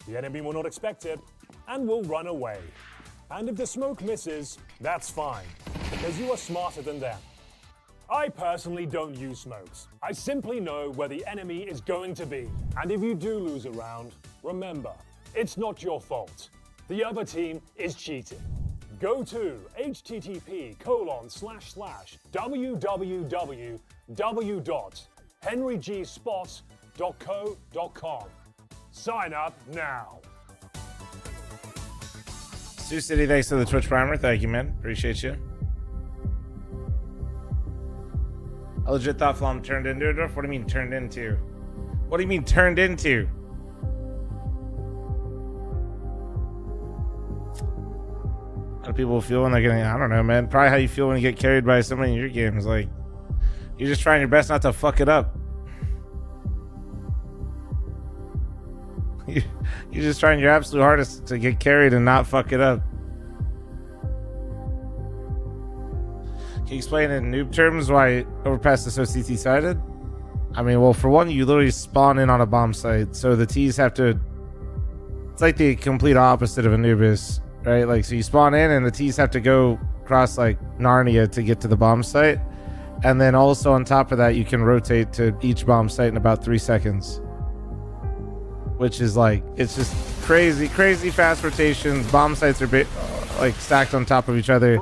Speaker 4: The enemy will not expect it and will run away. And if the smoke misses, that's fine, because you are smarter than them. I personally don't use smokes. I simply know where the enemy is going to be. And if you do lose a round, remember, it's not your fault. The other team is cheating. Go to http://www.henrygspot.co.com. Sign up now.
Speaker 1: Sioux City, thanks for the Twitch primer. Thank you, man. Appreciate you. I legit thought fl0m turned into a dwarf. What do you mean turned into? What do you mean turned into? How do people feel when they're getting, I don't know, man. Probably how you feel when you get carried by somebody in your games. Like, you're just trying your best not to fuck it up. You're just trying your absolute hardest to get carried and not fuck it up. Can you explain in noob terms why Overpass is so CT sided? I mean, well, for one, you literally spawn in on a bomb site, so the T's have to. It's like the complete opposite of Anubis, right? Like, so you spawn in, and the T's have to go across like Narnia to get to the bomb site, and then also on top of that, you can rotate to each bomb site in about 3 seconds, which is like, it's just crazy fast rotations. Bomb sites are like stacked on top of each other.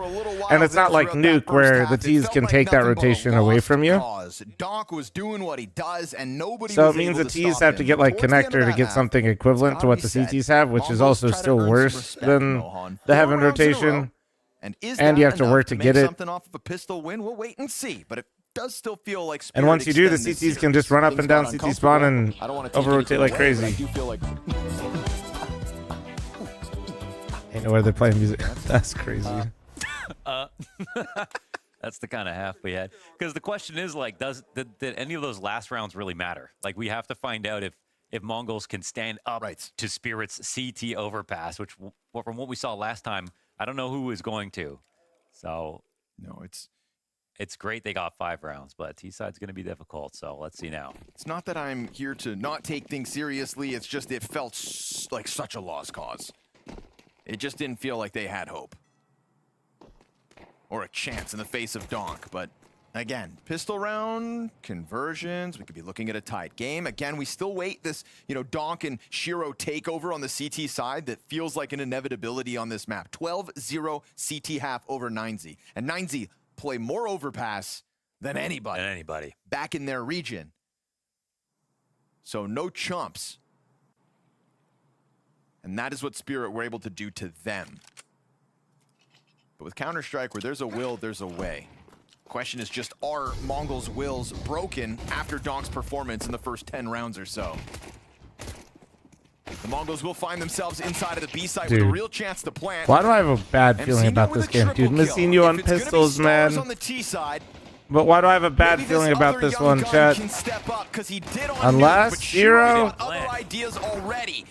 Speaker 1: And it's not like Nuke where the T's can take that rotation away from you.
Speaker 5: Donk was doing what he does, and nobody
Speaker 1: So
Speaker 5: was
Speaker 1: it means
Speaker 5: able
Speaker 1: the
Speaker 5: to
Speaker 1: T's
Speaker 5: stop
Speaker 1: have to
Speaker 5: him.
Speaker 1: get like
Speaker 5: Towards the end of
Speaker 1: connector to
Speaker 5: that
Speaker 1: get
Speaker 5: half,
Speaker 1: something equivalent to what the CTs have, which is also still worse than the heaven rotation.
Speaker 5: And is
Speaker 1: And you
Speaker 5: that
Speaker 1: have to
Speaker 5: enough
Speaker 1: work to
Speaker 5: make
Speaker 1: get it.
Speaker 5: something off of a pistol win? We'll wait and see, but it does still feel like
Speaker 1: And once you do, the
Speaker 5: Spirit
Speaker 1: CTs
Speaker 5: extend
Speaker 1: can just run up and down CT spawn and
Speaker 5: I don't wanna take
Speaker 1: over rotate like
Speaker 5: anything away, but I
Speaker 1: crazy.
Speaker 5: do feel like
Speaker 1: Ain't know where they're playing music. That's crazy.
Speaker 8: That's the kind of half we had. Because the question is, like, did any of those last rounds really matter? Like, we have to find out if Mongols can stand up to Spirit's CT overpass, which, from what we saw last time, I don't know who is going to. So,
Speaker 5: no,
Speaker 8: it's great they got 5 rounds, but T-side's going to be difficult. So let's see now.
Speaker 5: It's not that I'm here to not take things seriously. It's just it felt like such a lost cause. It just didn't feel like they had hope. Or a chance in the face of Donk. But again, pistol round, conversions. We could be looking at a tight game. Again, we still wait this, Donk and Shiro takeover on the CT side that feels like an inevitability on this map. 12-0 CT half over 9Z. And 9Z play more overpass than anybody. Back in their region. So no chumps. And that is what Spirit were able to do to them. But with Counter-Strike, where there's a will, there's a way. Question is just, are Mongols' wills broken after Donk's performance in the first 10 rounds or so? The Mongols will find themselves inside of the B site with a real chance to plant.
Speaker 1: Why do I have a bad feeling about this game, dude? Mazinho on pistols, man.
Speaker 5: On the T side,
Speaker 1: But why do I have a bad feeling about this one, chat? Unless Shiro.
Speaker 5: other ideas already.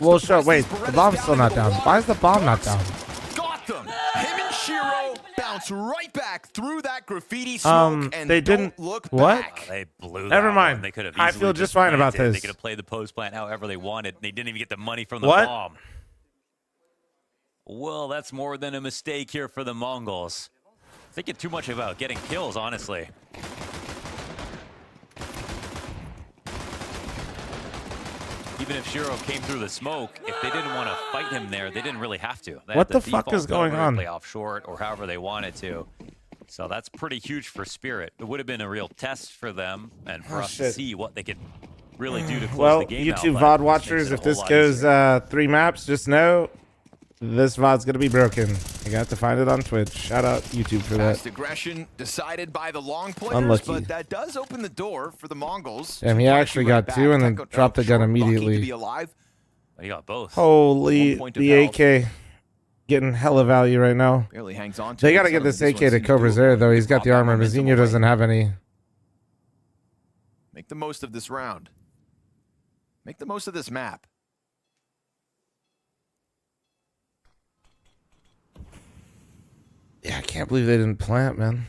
Speaker 1: Well, sure. Wait, the bomb's still not down. Why is the bomb not down?
Speaker 5: Got them. Him and Shiro bounce right back through that graffiti smoke and
Speaker 1: they didn't.
Speaker 5: don't look
Speaker 1: What?
Speaker 5: back.
Speaker 8: They blew that
Speaker 1: Never
Speaker 8: one.
Speaker 1: mind.
Speaker 8: They could have
Speaker 1: I
Speaker 8: easily
Speaker 1: feel just fine about
Speaker 8: planted.
Speaker 1: this.
Speaker 8: They could have played the post plant however they wanted. They didn't even get the money from the
Speaker 1: What?
Speaker 8: bomb. Well, that's more than a mistake here for the Mongols. Thinking too much about getting kills, honestly. Even if Shiro came through the smoke, if they didn't want to fight him there, they didn't really have to. They
Speaker 1: What
Speaker 8: had
Speaker 1: the fuck
Speaker 8: default
Speaker 1: is going
Speaker 8: cover,
Speaker 1: on?
Speaker 8: Play off short or however they wanted to. So that's pretty huge for Spirit. It would have been a real test for them and for us to
Speaker 1: shit.
Speaker 8: see what they could really do to close
Speaker 1: Well,
Speaker 8: the game
Speaker 1: YouTube
Speaker 8: out. But
Speaker 1: VOD watchers,
Speaker 8: makes it a
Speaker 1: if this
Speaker 8: whole lot
Speaker 1: goes
Speaker 8: easier.
Speaker 1: 3 maps, just know this VOD's gonna be broken. I got to find it on Twitch. Shout out YouTube for that.
Speaker 5: Fast aggression decided by the long players,
Speaker 1: Unlucky.
Speaker 5: but that does open the door for the Mongols.
Speaker 1: Damn, he actually got 2 and then dropped the gun
Speaker 5: To be
Speaker 1: immediately.
Speaker 5: alive.
Speaker 8: He got both.
Speaker 1: Holy,
Speaker 5: 1 point of
Speaker 1: the
Speaker 5: health.
Speaker 1: AK getting hella value right now.
Speaker 5: Barely hangs on to
Speaker 1: They
Speaker 5: it.
Speaker 1: gotta get
Speaker 5: Suddenly
Speaker 1: this
Speaker 5: one
Speaker 1: AK to
Speaker 5: seems
Speaker 1: Cobra's
Speaker 5: doable.
Speaker 1: there though. He's got
Speaker 5: Pop
Speaker 1: the
Speaker 5: that
Speaker 1: armor.
Speaker 5: momentum
Speaker 1: Mazinho
Speaker 5: away.
Speaker 1: doesn't have any.
Speaker 5: Make the most of this round. Make the most of this map.
Speaker 1: Yeah, I can't believe they didn't plant, man.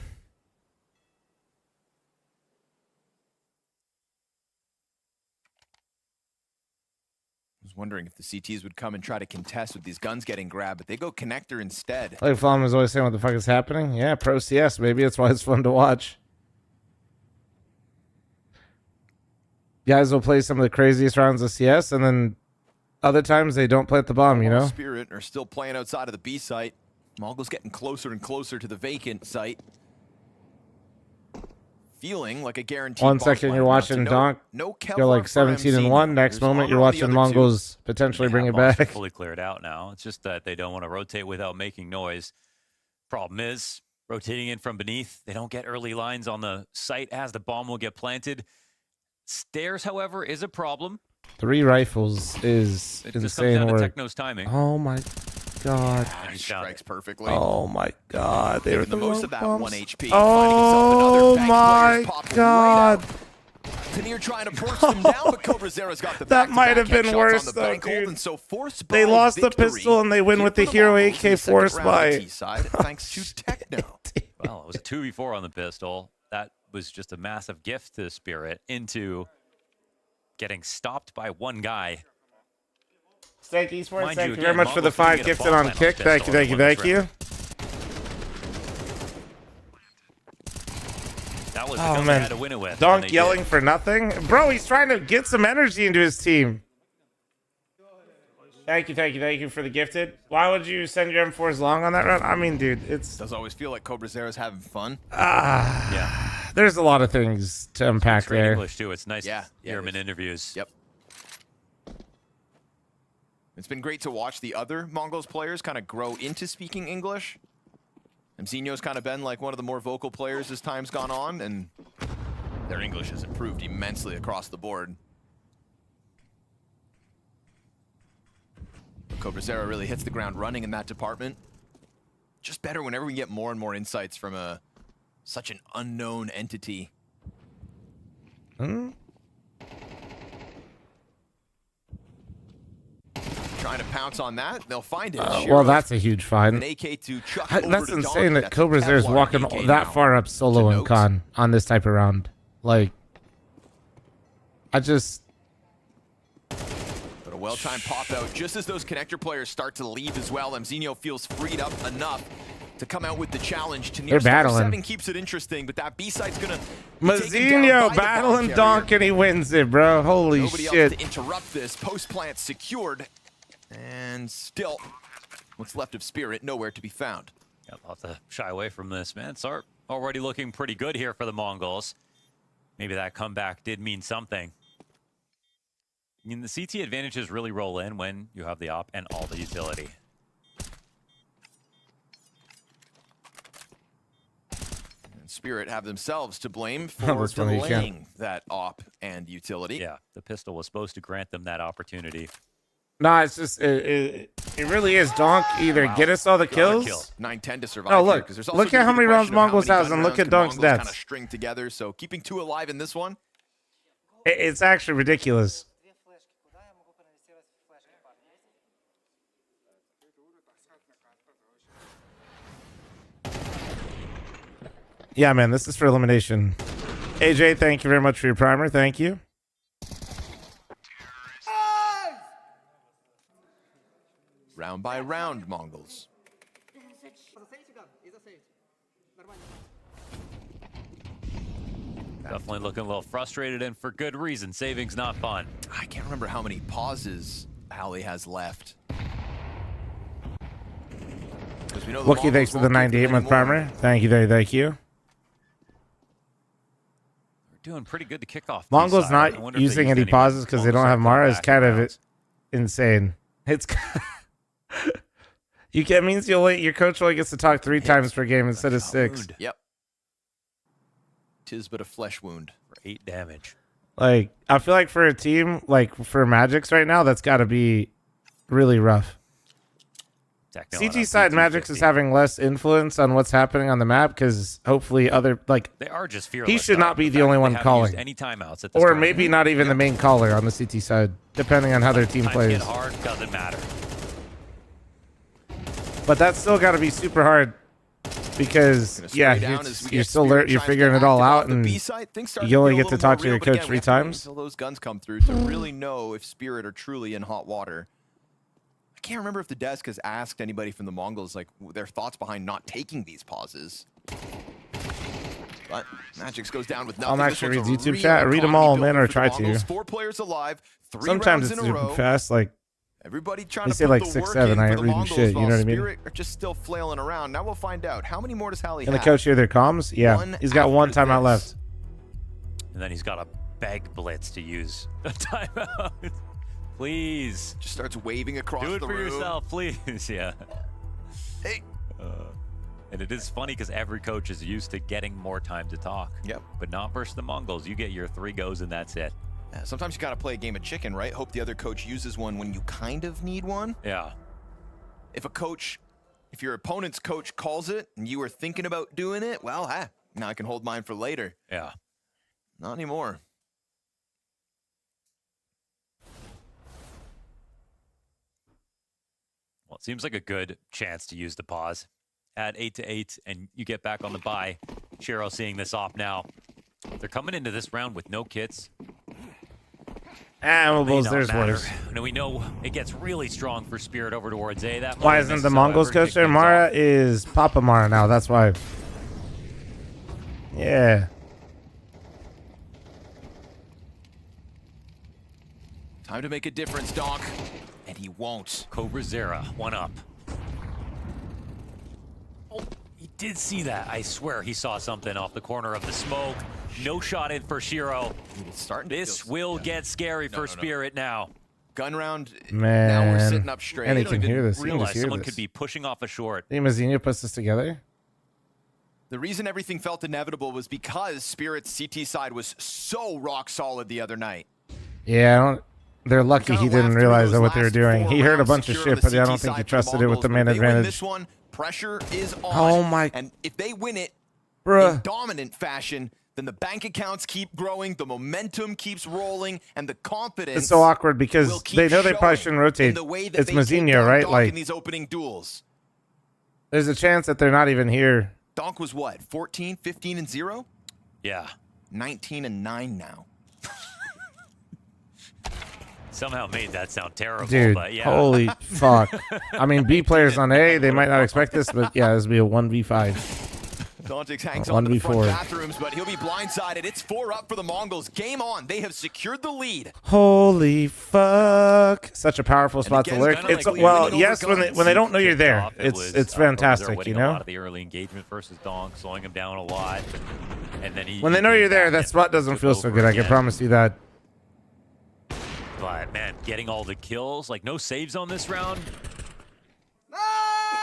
Speaker 5: was wondering if the CTs would come and try to contest with these guns getting grabbed, but they go connector instead.
Speaker 1: Like fl0m is always saying, what the fuck is happening? Yeah, pro CS. Maybe that's why it's fun to watch. Guys will play some of the craziest rounds of CS, and then other times they don't plant the bomb, you know?
Speaker 5: Spirit are still playing outside of the B site. Mongols getting closer and closer to the vacant site. Feeling like a guaranteed.
Speaker 1: 1 second you're watching Donk go like 17-1. Next moment you're watching Mongols potentially bring it back.
Speaker 8: Fully cleared out now. It's just that they don't want to rotate without making noise. Problem is, rotating in from beneath, they don't get early lines on the site as the bomb will get planted. Stairs, however, is a problem.
Speaker 1: 3 rifles is
Speaker 8: it
Speaker 1: insane.
Speaker 8: just comes down to Techno's timing.
Speaker 1: Oh my god.
Speaker 5: He strikes perfectly.
Speaker 1: Oh my god. They were
Speaker 5: the most of that
Speaker 1: bombs.
Speaker 5: 1 HP.
Speaker 1: Oh my god.
Speaker 5: Tanir trying to force them down, but Cobra Zera's got the
Speaker 1: That might have been worse though, dude. They lost the pistol and they win with the hero AK force by.
Speaker 5: Thanks to Techno.
Speaker 8: Well, it was a 2v4 on the pistol. That was just a massive gift to Spirit into getting stopped by one guy.
Speaker 1: Stank Esports, thank you very much for the 5 gifted on Kick. Thank you, thank you, thank you.
Speaker 8: That was the
Speaker 1: Oh
Speaker 8: gun they
Speaker 1: man,
Speaker 8: had to win it with.
Speaker 1: Donk yelling for nothing? Bro, he's trying to get some energy into his team. Thank you, thank you, thank you for the gifted. Why would you send your M4s long on that run? I mean, dude, it's...
Speaker 5: Does always feel like Cobra Zera's having fun.
Speaker 8: Yeah.
Speaker 1: There's a lot of things to unpack there.
Speaker 8: English too. It's nice to hear him in interviews.
Speaker 5: Yep. It's been great to watch the other Mongols players kind of grow into speaking English. Mzinho's kind of been like one of the more vocal players as time's gone on, and their English has improved immensely across the board. Cobra Zera really hits the ground running in that department. Just better whenever we get more and more insights from such an unknown entity. Trying to pounce on that, they'll find it.
Speaker 1: Well, that's a huge find.
Speaker 5: An AK to chuck
Speaker 1: That's
Speaker 5: over to
Speaker 1: insane
Speaker 5: Donkey.
Speaker 1: that Cobra Zera's walking
Speaker 5: AK
Speaker 1: that
Speaker 5: now.
Speaker 1: far up solo and con on this type of round. Like, I just...
Speaker 5: But a well-timed pop out just as those connector players start to leave as well. Mzinho feels freed up enough to come out with the challenge. To
Speaker 1: They're battling.
Speaker 5: 7 keeps it interesting, but that B site's gonna
Speaker 1: Mzinho battling Donk and he wins it, bro. Holy
Speaker 5: Nobody
Speaker 1: shit.
Speaker 5: else to interrupt this. Post plant secured, and still, what's left of Spirit nowhere to be found.
Speaker 8: Yeah, I'll have to shy away from this, man. It's already looking pretty good here for the Mongols. Maybe that comeback did mean something. I mean, the CT advantages really roll in when you have the op and all the utility.
Speaker 5: And Spirit have themselves to blame for delaying that op and utility.
Speaker 8: Yeah, the pistol was supposed to grant them that opportunity.
Speaker 1: Nah, it's just, it really is. Donk either get us all the kills.
Speaker 5: 9-10 to survive.
Speaker 1: Oh, look.
Speaker 5: Here, there's also
Speaker 1: Look at how many rounds
Speaker 5: question of
Speaker 1: Mongols
Speaker 5: many
Speaker 1: has
Speaker 5: gun
Speaker 1: and look
Speaker 5: rounds
Speaker 1: at
Speaker 5: can
Speaker 1: Donk's
Speaker 5: Mongols
Speaker 1: stats.
Speaker 5: kind of string together, so keeping 2 alive in this one.
Speaker 1: It's actually ridiculous. Yeah, man, this is for elimination. AJ, thank you very much for your primer. Thank you.
Speaker 5: Round by round, Mongols.
Speaker 8: Definitely looking a little frustrated, and for good reason. Saving's not fun.
Speaker 5: I can't remember how many pauses Howley has left.
Speaker 1: Wookie, thanks for the 98-month primer. Thank you, thank you.
Speaker 8: We're doing pretty good to kick off.
Speaker 1: Mongols not using any pauses because they don't have Mara is kind of insane. It's it means your coach only gets to talk 3 times per game instead of 6.
Speaker 5: Yep. 'Tis but a flesh wound
Speaker 8: for 8 damage.
Speaker 1: Like, I feel like for a team like for Magic's right now, that's got to be really rough. CT side Magic's is having less influence on what's happening on the map because hopefully
Speaker 8: they are just fearless.
Speaker 1: He should not be the only one calling.
Speaker 8: Any timeouts at this
Speaker 1: or
Speaker 8: tournament.
Speaker 1: maybe not even the main caller on the CT side, depending on how their team
Speaker 8: Times
Speaker 1: plays.
Speaker 8: get hard, doesn't matter.
Speaker 1: But that's still got to be super hard because yeah, you're still you're figuring it all out, and you only get to talk to your coach 3 times.
Speaker 5: Until those guns come through to really know if Spirit are truly in hot water. I can't remember if the desk has asked anybody from the Mongols like their thoughts behind not taking these pauses. But Magix goes down with nothing.
Speaker 1: I'll actually read YouTube chat. Read them all, man, or try to.
Speaker 5: 4 players alive. 3
Speaker 1: Sometimes
Speaker 5: rounds
Speaker 1: it's
Speaker 5: in a row.
Speaker 1: super fast. Like
Speaker 5: everybody trying
Speaker 1: they
Speaker 5: to
Speaker 1: say
Speaker 5: put
Speaker 1: like
Speaker 5: the
Speaker 1: 6,
Speaker 5: work
Speaker 1: 7.
Speaker 5: in
Speaker 1: I
Speaker 5: for
Speaker 1: ain't
Speaker 5: the
Speaker 1: reading
Speaker 5: Mongols,
Speaker 1: shit. You know
Speaker 5: while
Speaker 1: what I mean?
Speaker 5: Spirit are just still flailing around. Now we'll find out. How many more does Hallie
Speaker 1: Can the
Speaker 5: have?
Speaker 1: coach hear their comms? Yeah, he's got 1 timeout left.
Speaker 8: And then he's got a beg blitz to use a timeout. Please.
Speaker 5: Just starts waving across the room.
Speaker 8: Do it for yourself, please. Yeah.
Speaker 5: Hey.
Speaker 8: And it is funny because every coach is used to getting more time to talk.
Speaker 5: Yep.
Speaker 8: But not versus the Mongols. You get your 3 goes and that's it.
Speaker 5: Yeah, sometimes you got to play a game of chicken, right? Hope the other coach uses one when you kind of need one.
Speaker 8: Yeah.
Speaker 5: If your opponent's coach calls it and you were thinking about doing it, well, now I can hold mine for later.
Speaker 8: Yeah.
Speaker 5: Not anymore.
Speaker 8: Well, it seems like a good chance to use the pause. Add 8-8, and you get back on the bye. Shiro seeing this off now. They're coming into this round with no kits.
Speaker 1: Animals, there's worse.
Speaker 8: And we know it gets really strong for Spirit over towards A. That
Speaker 1: Why isn't the Mongols coach there? Mara is Papa Mara now. That's why. Yeah.
Speaker 5: Time to make a difference, Donk. And he won't.
Speaker 8: Cobra Zera, 1 up. Oh, he did see that. I swear he saw something off the corner of the smoke. No shot in for Shiro. This will get scary for Spirit now.
Speaker 5: Gun round.
Speaker 1: Man.
Speaker 5: Now we're sitting up straight.
Speaker 1: And he can hear this. He can
Speaker 8: Realize
Speaker 1: just hear
Speaker 8: someone
Speaker 1: this.
Speaker 8: could be pushing off a short.
Speaker 1: Think Mazinho puts this together?
Speaker 5: The reason everything felt inevitable was because Spirit's CT side was so rock solid the other night.
Speaker 1: Yeah, they're lucky he didn't realize what they were doing. He heard a bunch of shit, but I don't think he trusted it with the man advantage.
Speaker 5: This one, pressure is on.
Speaker 1: Oh my.
Speaker 5: And if they win it
Speaker 1: Bruh.
Speaker 5: in dominant fashion, then the bank accounts keep growing, the momentum keeps rolling, and the confidence.
Speaker 1: It's so awkward because they know they probably shouldn't rotate. It's Mazinho, right? Like
Speaker 5: in these opening duels.
Speaker 1: There's a chance that they're not even here.
Speaker 5: Donk was what? 14, 15 and 0?
Speaker 8: Yeah.
Speaker 5: 19 and 9 now.
Speaker 8: Somehow made that sound terrible,
Speaker 1: Dude,
Speaker 8: but yeah.
Speaker 1: holy fuck. I mean, B players on A, they might not expect this, but yeah, this will be a 1v5.
Speaker 5: Dontix hangs on to the front
Speaker 1: 1v4.
Speaker 5: bathrooms, but he'll be blindsided. It's 4 up for the Mongols. Game on. They have secured the lead.
Speaker 1: Holy fuck. Such a powerful spot to lurk. It's
Speaker 8: like
Speaker 1: well, yes, when they don't know you're there. It's fantastic, you
Speaker 8: A
Speaker 1: know?
Speaker 8: lot of the early engagement versus Donk, slowing him down a lot. And then
Speaker 1: When they know you're there, that spot doesn't feel so good. I can promise you that.
Speaker 8: But man, getting all the kills, like no saves on this round,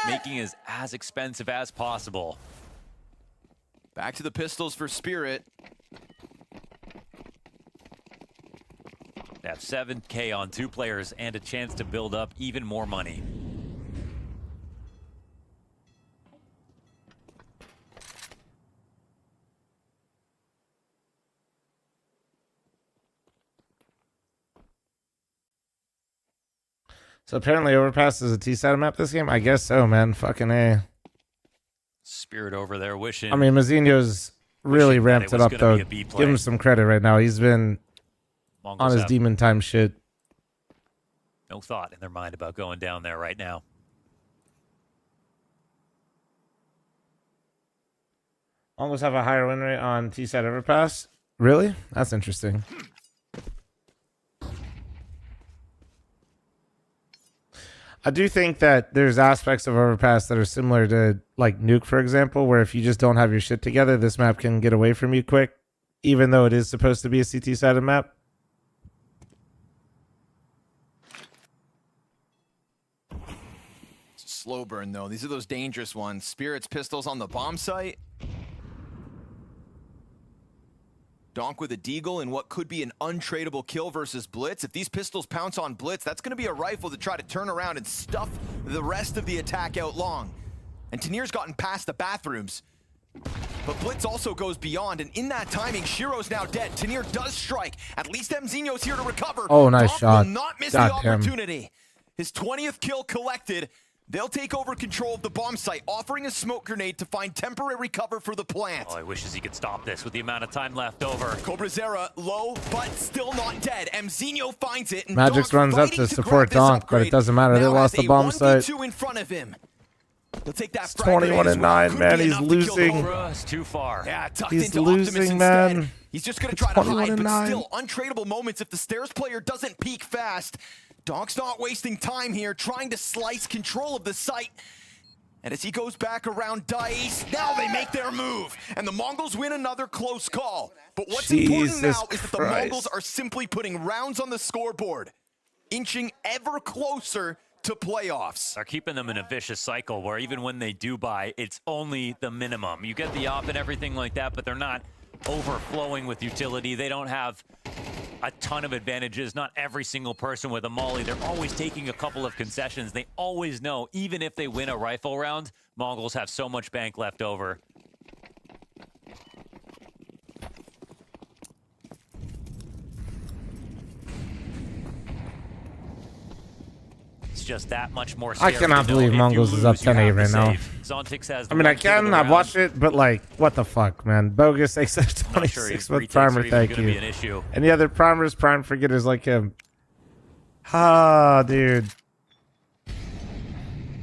Speaker 8: making it as expensive as possible.
Speaker 5: Back to the pistols for Spirit.
Speaker 8: They have 7K on 2 players and a chance to build up even more money.
Speaker 1: So apparently Overpass is a T-side map this game? I guess so, man. Fucking A.
Speaker 8: Spirit over there wishing.
Speaker 1: I mean, Mazinho's really
Speaker 8: that
Speaker 1: ramped
Speaker 8: it
Speaker 1: it
Speaker 8: was
Speaker 1: up,
Speaker 8: gonna
Speaker 1: though.
Speaker 8: be a B
Speaker 1: Give
Speaker 8: play.
Speaker 1: him some credit right now. He's been
Speaker 8: Mongols
Speaker 1: on his
Speaker 8: have
Speaker 1: demon time shit.
Speaker 8: no thought in their mind about going down there right now.
Speaker 1: Almost have a higher win rate on T-side Overpass. Really? That's interesting. I do think that there's aspects of Overpass that are similar to like Nuke, for example, where if you just don't have your shit together, this map can get away from you quick, even though it is supposed to be a CT-sided map.
Speaker 5: It's a slow burn, though. These are those dangerous ones. Spirit's pistols on the bomb site. Donk with a deagle in what could be an untradeable kill versus Blitz. If these pistols pounce on Blitz, that's going to be a rifle to try to turn around and stuff the rest of the attack out long. And Tanir's gotten past the bathrooms. But Blitz also goes beyond, and in that timing, Shiro's now dead. Tanir does strike. At least Mzinho's here to recover.
Speaker 1: Oh, nice
Speaker 5: Donk
Speaker 1: shot.
Speaker 5: will not miss
Speaker 1: God
Speaker 5: the
Speaker 1: damn.
Speaker 5: opportunity. His 20th kill collected. They'll take over control of the bomb site, offering a smoke grenade to find temporary cover for the plant.
Speaker 8: Oh, I wishes he could stop this with the amount of time left over.
Speaker 5: Cobrazera low, but still not dead. Mzinho finds it. And
Speaker 1: Magix runs up to support Donk, but it doesn't matter. They lost the bomb site.
Speaker 5: In front of him. He'll take that.
Speaker 1: 21-9, man. He's losing.
Speaker 8: It's too far.
Speaker 5: Yeah, tucked
Speaker 1: He's
Speaker 5: into Optimus
Speaker 1: losing,
Speaker 5: instead.
Speaker 1: man.
Speaker 5: He's just going to try to hide, but
Speaker 1: 21-9.
Speaker 5: still untradeable moments if the Stairs player doesn't peek fast. Donk's not wasting time here, trying to slice control of the site. And as he goes back around Dice, now they make their move. And the Mongols win another close call. But what's important now is that the Mongols are simply putting rounds on the scoreboard, inching ever closer to playoffs.
Speaker 8: They're keeping them in a vicious cycle where even when they do buy, it's only the minimum. You get the op and everything like that, but they're not overflowing with utility. They don't have a ton of advantages. Not every single person with a molly. They're always taking a couple of concessions. They always know, even if they win a rifle round, Mongols have so much bank left over. It's just that much more scary.
Speaker 1: I cannot believe Mongols is up 10-8 right now.
Speaker 8: Zontix has
Speaker 1: I mean, I can. I've watched it, but like, what the fuck, man? Bogus X26 with primer, thank you. Any other primers, prime forgetters like him? Ah, dude.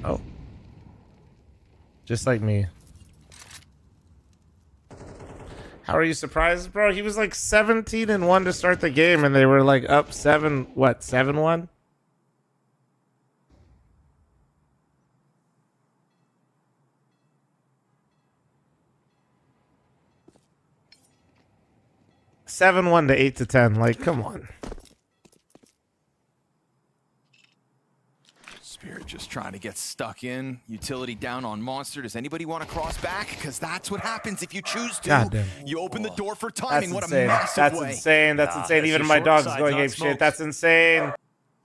Speaker 1: Oh. Just like me. How are you surprised, bro? He was like 17-1 to start the game, and they were like up 7-1? Seven 1 to 8-10. Like, come on.
Speaker 5: Spirit just trying to get stuck in. Utility down on Monster. Does anybody want to cross back? Because that's what happens if you choose to.
Speaker 1: God damn.
Speaker 5: You open the door for timing. What a
Speaker 1: insane.
Speaker 5: massive
Speaker 1: That's
Speaker 5: way.
Speaker 1: insane. That's insane. Even my dog's going ape shit. That's insane.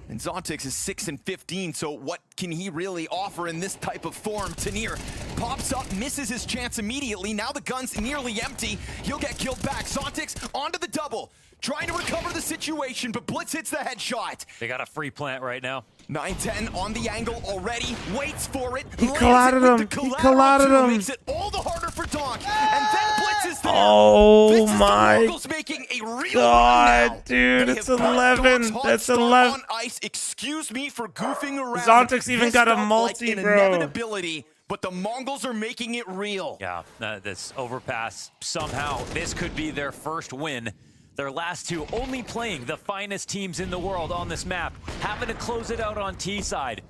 Speaker 5: And Zontix is 6-15, so what can he really offer in this type of form? Tanir pops up, misses his chance immediately. Now the gun's nearly empty. He'll get killed back. Zontix onto the double, trying to recover the situation, but Blitz hits the headshot.
Speaker 8: They got a free plant right now.
Speaker 5: 9-10 on the angle already, waits for it.
Speaker 1: He collided him. He collided him.
Speaker 5: Makes it all the harder for Donk. And then Blitz is there.
Speaker 1: Oh my
Speaker 5: making a real
Speaker 1: God, dude. It's 11. That's 11.
Speaker 5: On ice. Excuse me for goofing around.
Speaker 1: Zontix even
Speaker 5: This
Speaker 1: got a
Speaker 5: felt
Speaker 1: multi,
Speaker 5: like an
Speaker 1: bro.
Speaker 5: inevitability, but the Mongols are making it real.
Speaker 8: Yeah, this overpass, somehow, this could be their first win. Their last two only playing the finest teams in the world on this map, having to close it out on T side.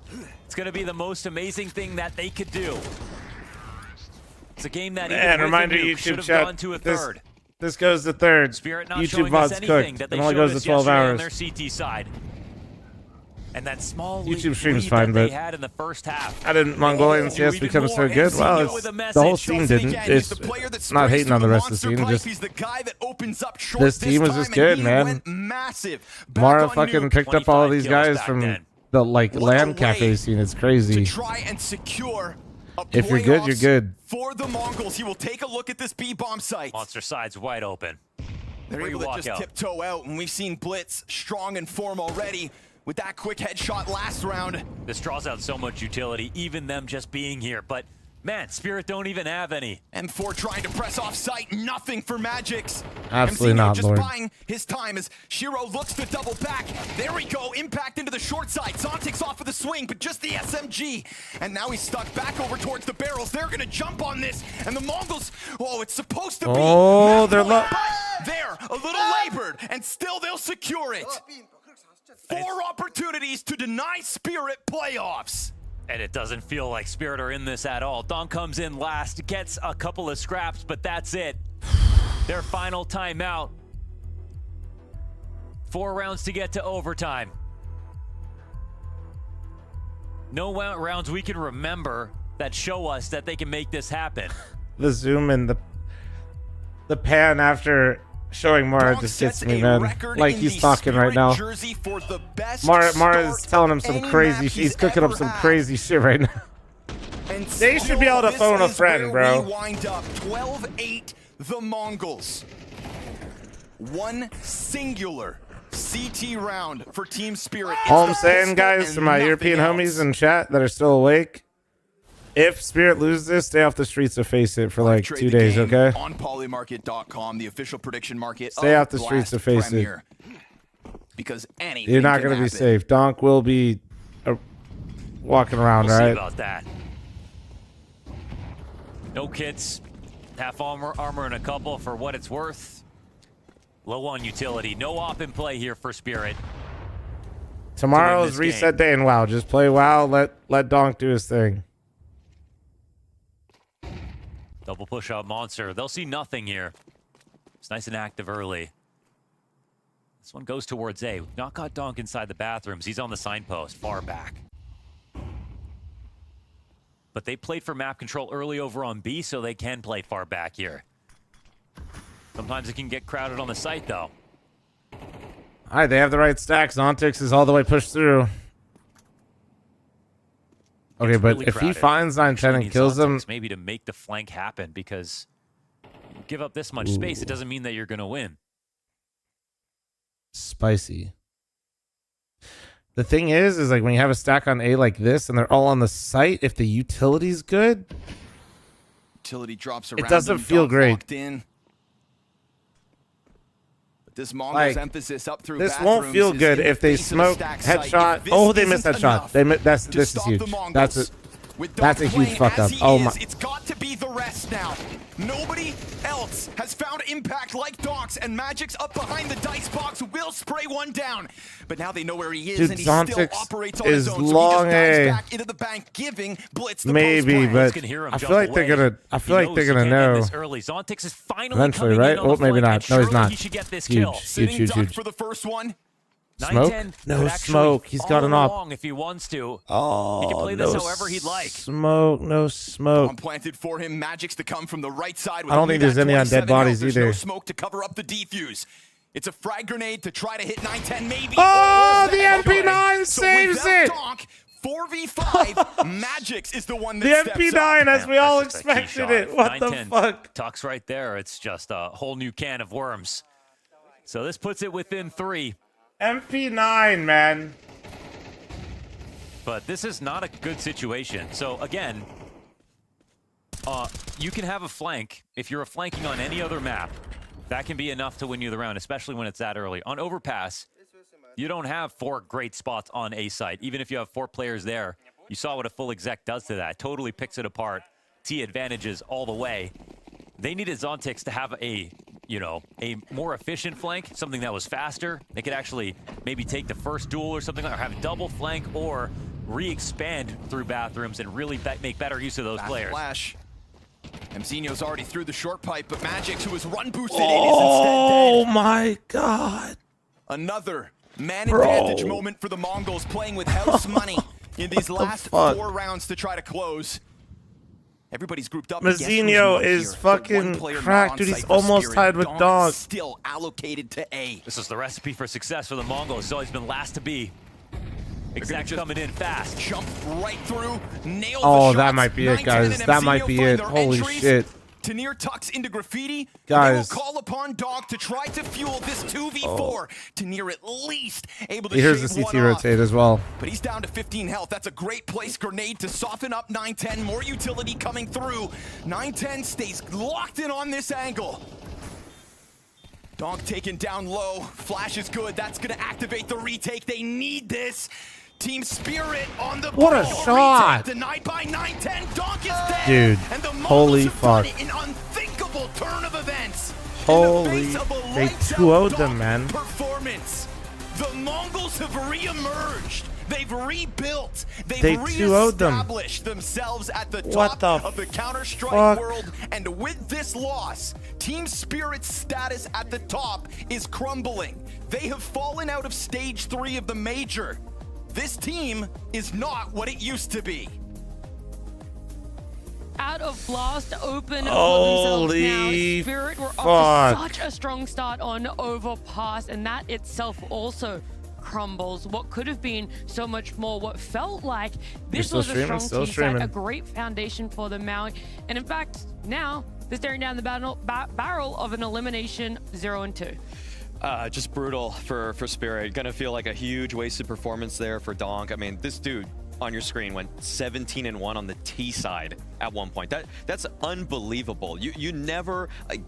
Speaker 8: It's going to be the most amazing thing that they could do. It's a game that
Speaker 1: Man, reminder,
Speaker 8: Nuke
Speaker 1: YouTube
Speaker 8: should have
Speaker 1: chat.
Speaker 8: gone to a third.
Speaker 1: This goes to third.
Speaker 8: Spirit not
Speaker 1: YouTube
Speaker 8: showing us
Speaker 1: VOD's
Speaker 8: anything
Speaker 1: cooked.
Speaker 8: that
Speaker 1: It
Speaker 8: they
Speaker 1: only
Speaker 8: showed
Speaker 1: goes to
Speaker 8: us
Speaker 1: 12
Speaker 8: yesterday
Speaker 1: hours.
Speaker 8: on their CT side. And that small
Speaker 1: YouTube stream's
Speaker 8: lead
Speaker 1: fine,
Speaker 8: that they
Speaker 1: but
Speaker 8: had in the first half.
Speaker 1: how did Mongolian CS become so good? Well, it's, the whole scene didn't. It's not hating on the rest of the scene. Just this team was just good, man. Mara fucking picked up all of these guys from the like LAN cafe scene. It's crazy.
Speaker 5: Try and secure
Speaker 1: If you're good, you're good.
Speaker 5: For the Mongols, he will take a look at this B-bomb site.
Speaker 8: Monster side's wide open.
Speaker 5: They're able to just tiptoe out, and we've seen Blitz strong in form already with that quick headshot last round.
Speaker 8: This draws out so much utility, even them just being here. But man, Spirit don't even have any.
Speaker 5: M4 trying to press off site, nothing for Magix.
Speaker 1: Absolutely
Speaker 5: Mzinho
Speaker 1: not,
Speaker 5: just
Speaker 1: Lord.
Speaker 5: buying his time as Shiro looks to double back. There we go, impact into the short side. Zontix off with the swing, but just the SMG. And now he's stuck back over towards the barrels. They're gonna jump on this, and the Mongols, oh, it's supposed to be.
Speaker 1: Oh, they're low.
Speaker 5: There, a little labored, and still they'll secure it. 4 opportunities to deny Spirit playoffs.
Speaker 8: And it doesn't feel like Spirit are in this at all. Don comes in last, gets a couple of scraps, but that's it. Their final timeout. 4 rounds to get to overtime. No rounds we can remember that show us that they can make this happen.
Speaker 1: The zoom and the pan after showing Mara just gets me, man. Like he's talking right now. Mara is telling him some crazy shit. He's cooking up some crazy shit right now. They should be able to phone a friend, bro.
Speaker 5: We wind up 12-8 the Mongols. One singular CT round for Team Spirit.
Speaker 1: All I'm saying, guys, to my European homies in chat that are still awake, if Spirit loses this, stay off the streets to face it for like 2 days, okay?
Speaker 5: On polymarket.com, the official prediction market.
Speaker 1: Stay off the streets to face it.
Speaker 5: Because anything
Speaker 1: You're not going to be safe. Donk will be walking around,
Speaker 8: We'll
Speaker 1: all
Speaker 8: see
Speaker 1: right?
Speaker 8: about that. No kits. Half armor and a couple for what it's worth. Low on utility. No op in play here for Spirit.
Speaker 1: Tomorrow's reset day in WoW. Just play WoW. Let Donk do his thing.
Speaker 8: Double push out Monster. They'll see nothing here. It's nice and active early. This one goes towards A. We've not got Donk inside the bathrooms. He's on the signpost, far back. But they played for map control early over on B, so they can play far back here. Sometimes it can get crowded on the site, though.
Speaker 1: All right, they have the right stack. Zontix is all the way pushed through. Okay, but
Speaker 8: Really
Speaker 1: if he
Speaker 8: crowded.
Speaker 1: finds 910 and
Speaker 8: Need
Speaker 1: kills them,
Speaker 8: Zontix maybe to make the flank happen, because you give up this much space, it doesn't mean that you're going to win.
Speaker 1: spicy. The thing is like when you have a stack on A like this and they're all on the site, if the utility's good,
Speaker 5: utility drops around
Speaker 1: it doesn't feel great.
Speaker 5: In. But this Mongo's
Speaker 1: Like,
Speaker 5: emphasis up through
Speaker 1: this won't
Speaker 5: bathrooms
Speaker 1: feel
Speaker 5: is
Speaker 1: good
Speaker 5: in the
Speaker 1: if they
Speaker 5: face of the
Speaker 1: smoke
Speaker 5: stack site.
Speaker 1: headshot.
Speaker 5: If this
Speaker 1: Oh, they missed
Speaker 5: isn't
Speaker 1: headshot.
Speaker 5: enough
Speaker 1: This
Speaker 5: to
Speaker 1: is
Speaker 5: stop
Speaker 1: huge.
Speaker 5: the Mongols,
Speaker 1: That's a huge fuck up. Oh my.
Speaker 5: It's got to be the rest now. Nobody else has found impact like Docs, and Magic's up behind the dice box will spray one down. But now they know where he is,
Speaker 1: Dude,
Speaker 5: and he still
Speaker 1: Zontix
Speaker 5: operates on his
Speaker 1: is
Speaker 5: own.
Speaker 1: long
Speaker 5: so he just dives
Speaker 1: A.
Speaker 5: back into the bank, giving Blitz the
Speaker 1: Maybe,
Speaker 5: post
Speaker 1: but
Speaker 5: play.
Speaker 1: I feel like they're gonna. I feel like they're gonna know
Speaker 8: Zontix is finally
Speaker 1: eventually, right? Oh, maybe not. No, he's not. Huge.
Speaker 5: For the first one.
Speaker 1: Smoke? No smoke. He's got an op.
Speaker 8: If he wants to.
Speaker 1: Oh,
Speaker 8: he can play
Speaker 1: no
Speaker 8: this however he'd like.
Speaker 1: Smoke, no smoke.
Speaker 5: Bomb planted for him. Magic's to come from the right side.
Speaker 1: I don't think there's any on dead bodies
Speaker 5: There's
Speaker 1: either.
Speaker 5: no smoke to cover up the defuse. It's a frag grenade to try to hit 910 maybe.
Speaker 1: Oh, the MP9 saves it.
Speaker 5: 4v5. Magic's is the one that
Speaker 1: The
Speaker 5: steps
Speaker 1: MP9
Speaker 5: up.
Speaker 1: as we all
Speaker 8: That's just a key
Speaker 1: expected
Speaker 8: shot.
Speaker 1: it. What the
Speaker 8: 9-10
Speaker 1: fuck?
Speaker 8: Tucks right there. It's just a whole new can of worms. So this puts it within 3.
Speaker 1: MP9, man.
Speaker 8: But this is not a good situation. So again, you can have a flank. If you're flanking on any other map, that can be enough to win you the round, especially when it's that early. On Overpass, you don't have 4 great spots on A site. Even if you have 4 players there, you saw what a full exec does to that. Totally picks it apart. T advantages all the way. They needed Zontix to have a more efficient flank, something that was faster. They could actually maybe take the first duel or something, or have a double flank, or re-expand through bathrooms and really make better use of those players.
Speaker 5: Flash. Mzinho's already through the short pipe, but Magic's, who was run boosted
Speaker 1: Oh
Speaker 5: in, is instead dead.
Speaker 1: my god.
Speaker 5: Another man advantage moment for the Mongols, playing with house money in these last 4 rounds to try to close. Everybody's grouped up.
Speaker 1: Mzinho is fucking cracked, dude. He's almost tied with Dog.
Speaker 5: Still allocated to A.
Speaker 8: This is the recipe for success for the Mongols. It's always been last to B. Exact coming in fast.
Speaker 5: Jump right through. Nail
Speaker 1: Oh,
Speaker 5: the
Speaker 1: that
Speaker 5: shots.
Speaker 1: might be it,
Speaker 5: 9-10
Speaker 1: guys.
Speaker 5: and
Speaker 1: That
Speaker 5: Mzinho
Speaker 1: might be
Speaker 5: find
Speaker 1: it.
Speaker 5: their
Speaker 1: Holy
Speaker 5: entries.
Speaker 1: shit.
Speaker 5: Tanir tucks into graffiti.
Speaker 1: Guys.
Speaker 5: They will call upon Dog to try to fuel this 2v4. Tanir at least able to
Speaker 1: Here's the
Speaker 5: shave
Speaker 1: CT
Speaker 5: one off.
Speaker 1: rotate as well.
Speaker 5: But he's down to 15 health. That's a great place grenade to soften up 910. More utility coming through. 910 stays locked in on this angle. Donk taken down low. Flash is good. That's going to activate the retake. They need this. Team Spirit on the
Speaker 1: What a
Speaker 5: ball.
Speaker 1: shot.
Speaker 5: Retake denied by 910. Donk is dead.
Speaker 1: Dude,
Speaker 5: And the Mongols
Speaker 1: holy
Speaker 5: have done
Speaker 1: fuck.
Speaker 5: it. An unthinkable turn of events.
Speaker 1: Holy, they 2-0'd them, man.
Speaker 5: Performance. The Mongols have re-emerged. They've rebuilt.
Speaker 1: They
Speaker 5: They've
Speaker 1: 2-0'd them.
Speaker 5: re-established themselves at the
Speaker 1: What
Speaker 5: top
Speaker 1: the
Speaker 5: of the Counter-Strike
Speaker 1: fuck?
Speaker 5: world. And with this loss, Team Spirit's status at the top is crumbling. They have fallen out of Stage 3 of the Major. This team is not what it used to be.
Speaker 16: Out of Blast open
Speaker 1: Holy
Speaker 16: for themselves now. Spirit were
Speaker 1: fuck.
Speaker 16: off to such a strong start on Overpass, and that itself also crumbles what could have been so much more. What felt like this
Speaker 1: still
Speaker 16: was a
Speaker 1: streaming?
Speaker 16: strong
Speaker 1: Still
Speaker 16: team
Speaker 1: streaming.
Speaker 16: side, a great foundation for the Maui. And in fact, now they're staring down the barrel of an elimination 0-2.
Speaker 20: Just brutal for Spirit. Gonna feel like a huge wasted performance there for Donk. I mean, this dude on your screen went 17-1 on the T side at one point. That's unbelievable. You never, like,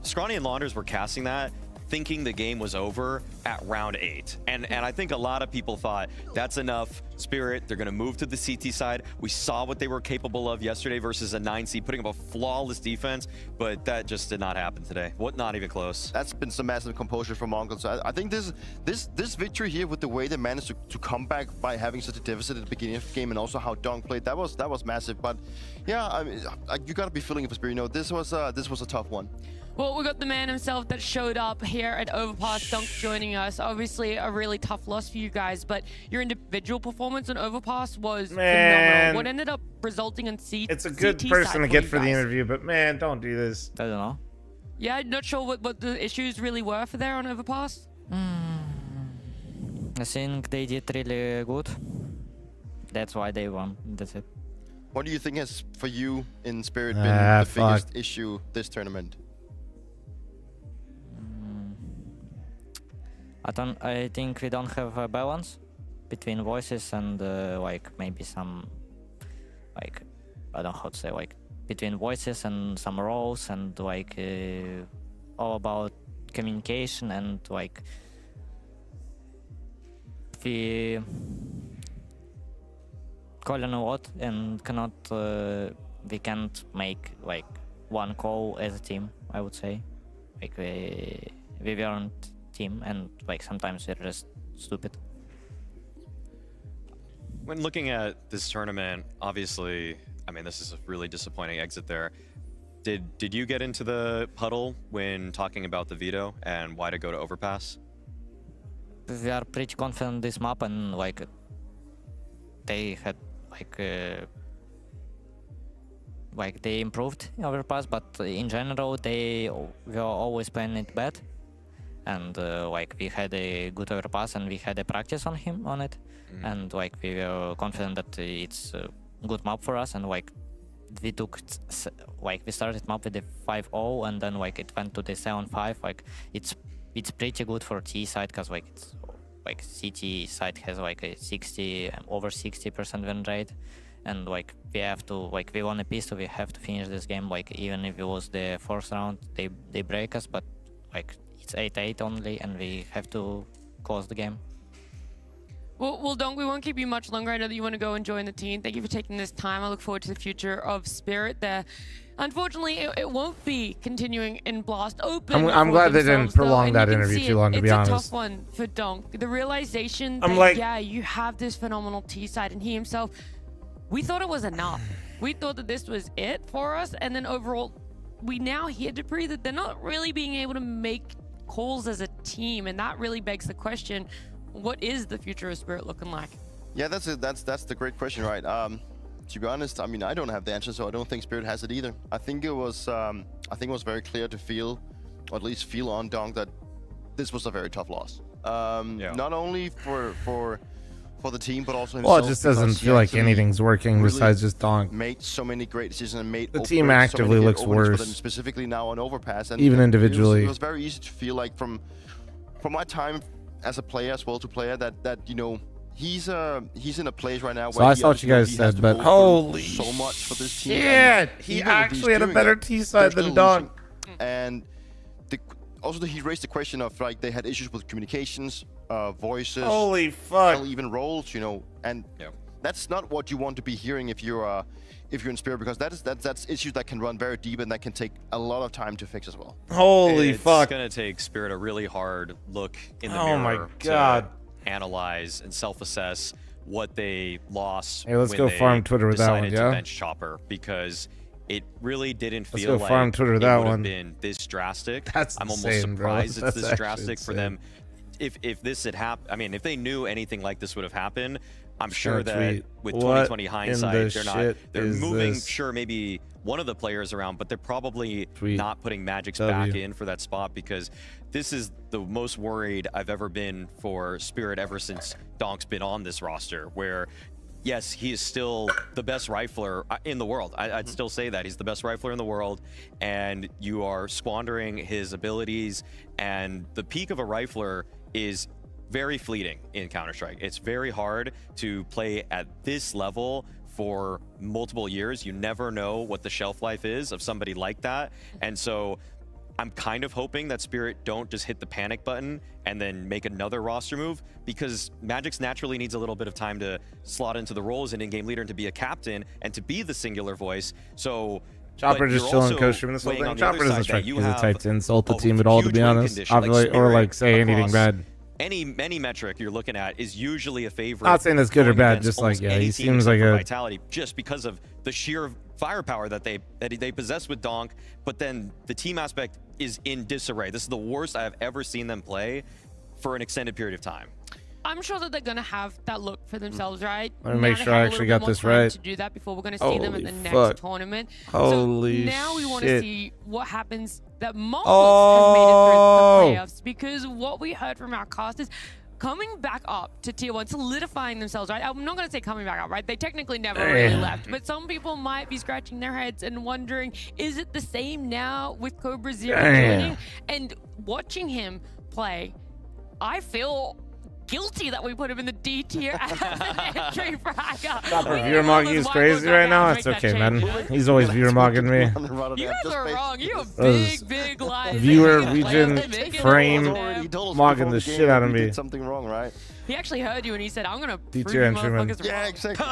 Speaker 20: Scrawny and Launders were casting that thinking the game was over at round 8. And I think a lot of people thought that's enough. Spirit, they're gonna move to the CT side. We saw what they were capable of yesterday versus a 9C, putting up a flawless defense, but that just did not happen today. Not even close.
Speaker 11: That's been some massive composure from Mongols. So I think this victory here, with the way they managed to come back by having such a deficit at the beginning of the game, and also how Donk played, that was massive. But yeah, I mean, you gotta be feeling it for Spirit. You know, this was a tough one.
Speaker 16: Well, we got the man himself that showed up here at Overpass, Donk joining us. Obviously, a really tough loss for you guys, but your individual performance on Overpass was phenomenal. What ended up resulting in
Speaker 1: It's a good person to get for the interview, but man, don't do this.
Speaker 6: I don't know.
Speaker 16: Yeah, not sure what the issues really were for there on Overpass.
Speaker 6: I think they did really good. That's why they won. That's it.
Speaker 11: What do you think has, for you in Spirit, been the biggest issue this tournament?
Speaker 6: I think we don't have a balance between voices and like maybe some, like, I don't know how to say, like between voices and some roles, and like all about communication, and like we call in a lot and cannot we can't make like one call as a team. I would say, like we weren't team, and like sometimes we're just stupid.
Speaker 20: When looking at this tournament, obviously, I mean, this is a really disappointing exit there. Did you get into the puddle when talking about the veto and why to go to Overpass?
Speaker 6: We are pretty confident this map, and like they had like they improved Overpass, but in general they were always playing it bad. And like we had a good Overpass, and we had a practice on it, and like we were confident that it's a good map for us, and like we took we started map with the 5-0, and then like it went to the 7-5. Like it's pretty good for T side, because like it's like CT side has like a over 60% win rate, and like we have to, like, we won a pistol, we have to finish this game. Like even if it was the first round, they break us, but like it's 8-8 only, and we have to close the game.
Speaker 16: Well, Donk, we won't keep you much longer. I know that you want to go and join the team. Thank you for taking this time. I look forward to the future of Spirit there. Unfortunately, it won't be continuing in Blast Open.
Speaker 1: I'm glad they didn't prolong that interview too long, to be honest.
Speaker 16: It's a tough one for Donk. The realization that, yeah, you have this phenomenal T-side, and he himself, we thought it was enough. We thought that this was it for us, and then overall, we now hear Dupree that they're not really being able to make calls as a team, and that really begs the question, what is the future of Spirit looking like?
Speaker 11: Yeah, that's the great question, right? To be honest, I mean, I don't have the answer, so I don't think Spirit has it either. I think it was very clear to feel, or at least feel on Donk, that this was a very tough loss. Not only for the team, but also himself.
Speaker 1: Well, it just doesn't feel like anything's working besides just Donk.
Speaker 11: Made so many great decisions and made
Speaker 1: the team actively looks worse.
Speaker 11: Specifically now on Overpass, and
Speaker 1: even individually,
Speaker 11: it was very easy to feel like from my time as a player as well to player that you know he's in a place right now where
Speaker 1: I saw what you guys said, but holy
Speaker 11: so much for this team.
Speaker 1: Shit, he actually had a better T side than Donk.
Speaker 11: And also he raised the question of like they had issues with communications, voices,
Speaker 1: holy fuck,
Speaker 11: even roles, you know, and that's not what you want to be hearing if you're in Spirit, because that's issues that can run very deep and that can take a lot of time to fix as well.
Speaker 1: Holy fuck.
Speaker 20: It's gonna take Spirit a really hard look in the
Speaker 1: mirror. Oh my god.
Speaker 20: To analyze and self-assess what they lost.
Speaker 1: Hey, let's go farm Twitter with that one,
Speaker 20: to bench Chopper, because it really didn't feel like
Speaker 1: farm Twitter with that
Speaker 20: would
Speaker 1: one.
Speaker 20: have been this drastic.
Speaker 1: That's
Speaker 20: I'm almost
Speaker 1: insane,
Speaker 20: surprised
Speaker 1: bro.
Speaker 20: it's
Speaker 1: That's
Speaker 20: this drastic for
Speaker 1: insane.
Speaker 20: them. If this had happened, I mean, if they knew anything like this would have happened, I'm sure that with 2020 hindsight, they're moving, sure, maybe one of the players around, but they're probably not putting Magic's back in for that spot, because this is the most worried I've ever been for Spirit ever since Donk's been on this roster, where yes, he is still the best rifler in the world. I'd still say that. He's the best rifler in the world, and you are squandering his abilities, and the peak of a rifler is very fleeting in Counter-Strike. It's very hard to play at this level for multiple years. You never know what the shelf life is of somebody like that. And so I'm kind of hoping that Spirit don't just hit the panic button and then make another roster move, because Magix naturally needs a little bit of time to slot into the role as an in-game leader and to be a captain and to be the singular voice. So
Speaker 1: Chopper just chilling, co-streaming this whole thing. Chopper doesn't strike me as a type to insult the team at all, to be honest. Or like say anything bad.
Speaker 20: Any metric you're looking at is usually a favorite.
Speaker 1: Not saying that's good or bad, just like, yeah, he seems like a
Speaker 20: vitality just because of the sheer firepower that they possess with Donk, but then the team aspect is in disarray. This is the worst I have ever seen them play for an extended period of time.
Speaker 16: I'm sure that they're going to have that look for themselves, right?
Speaker 1: Let me make sure I actually got this right.
Speaker 16: To do that before we're going to see them in the next tournament.
Speaker 1: Holy
Speaker 16: so now we want
Speaker 1: shit.
Speaker 16: to see what happens that Mongols have made it through the playoffs, because what we heard from our casters coming back up to tier 1, solidifying themselves, right? I'm not going to say coming back up, right? They technically never really left, but some people might be scratching their heads and wondering, is it the same now with Cobra Zero joining? And watching him play, I feel guilty that we put him in the D tier as an entry fragger.
Speaker 1: Viewer mogging is crazy right now. It's okay, man. He's always viewer mogging me.
Speaker 16: You guys are wrong. You have big lies.
Speaker 1: Viewer region frame mogging the shit out of me.
Speaker 11: Did something wrong, right?
Speaker 16: He actually heard you and he said, I'm gonna prove you
Speaker 1: D-tier entry, man.
Speaker 16: motherfuckers
Speaker 11: Yeah,
Speaker 16: wrong.
Speaker 11: exactly.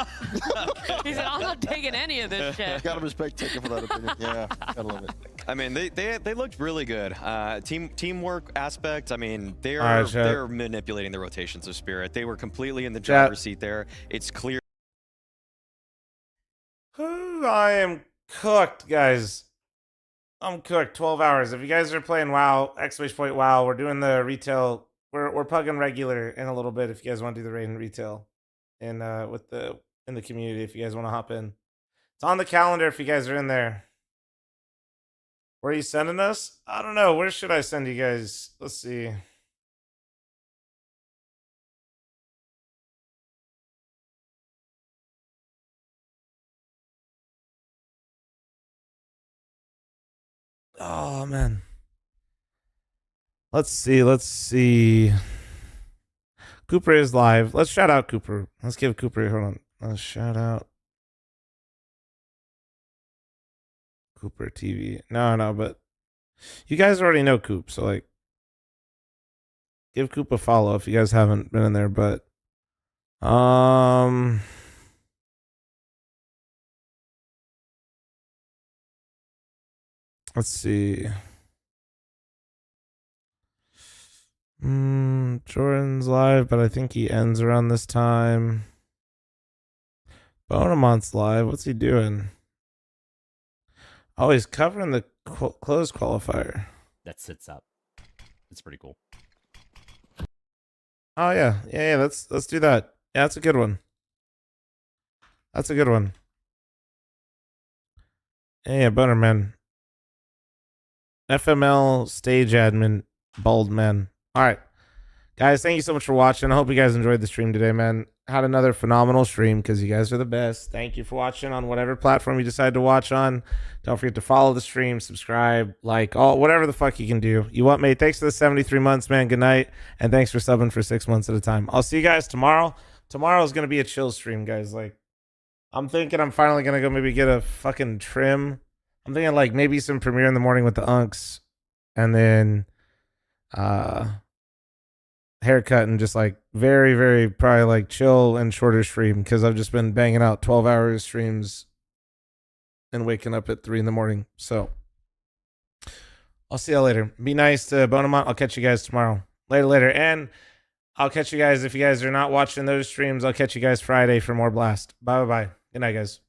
Speaker 16: He said, I'm not taking any of this shit.
Speaker 11: Gotta respect Taker for that opinion. Yeah, gotta love it.
Speaker 20: I mean, they looked really good. Teamwork aspect. I mean, they're manipulating the rotations of Spirit. They were completely in the driver's seat there. It's clear.
Speaker 1: I am cooked, guys. I'm cooked. 12 hours. If you guys are playing WoW, !point WoW, we're doing the retail. We're pugging regular in a little bit. If you guys want to do the raid and retail, and in the community, if you guys want to hop in, it's on the calendar. If you guys are in there. Where are you sending us? I don't know. Where should I send you guys? Let's see. Oh, man. Let's see. Cooper is live. Let's shout out Cooper. Let's give Cooper, hold on. Let's shout out Cooper TV. No, but you guys already know Coop, so like give Coop a follow if you guys haven't been in there, but let's see. Jordan's live, but I think he ends around this time. Bonamont's live. What's he doing? Oh, he's covering the closed qualifier.
Speaker 8: That sits up. It's pretty cool.
Speaker 1: Oh yeah. Let's do that. Yeah, that's a good one. That's a good one. Yeah, Bonerman. FML stage admin, bald man. All right, guys, thank you so much for watching. I hope you guys enjoyed the stream today, man. Had another phenomenal stream because you guys are the best. Thank you for watching on whatever platform you decide to watch on. Don't forget to follow the stream, subscribe, like, whatever the fuck you can do. You want me? Thanks for the 73 months, man. Good night, and thanks for subbing for 6 months at a time. I'll see you guys tomorrow. Tomorrow is gonna be a chill stream, guys. Like, I'm thinking I'm finally gonna go maybe get a fucking trim. I'm thinking like maybe some Premiere in the morning with the unks, and then haircut and just like very, very probably like chill and shorter stream because I've just been banging out 12-hour streams and waking up at 3 in the morning. So I'll see you later. Be nice to Bonamont. I'll catch you guys tomorrow. Later. And I'll catch you guys if you guys are not watching those streams. I'll catch you guys Friday for more Blast. Bye. Good night, guys.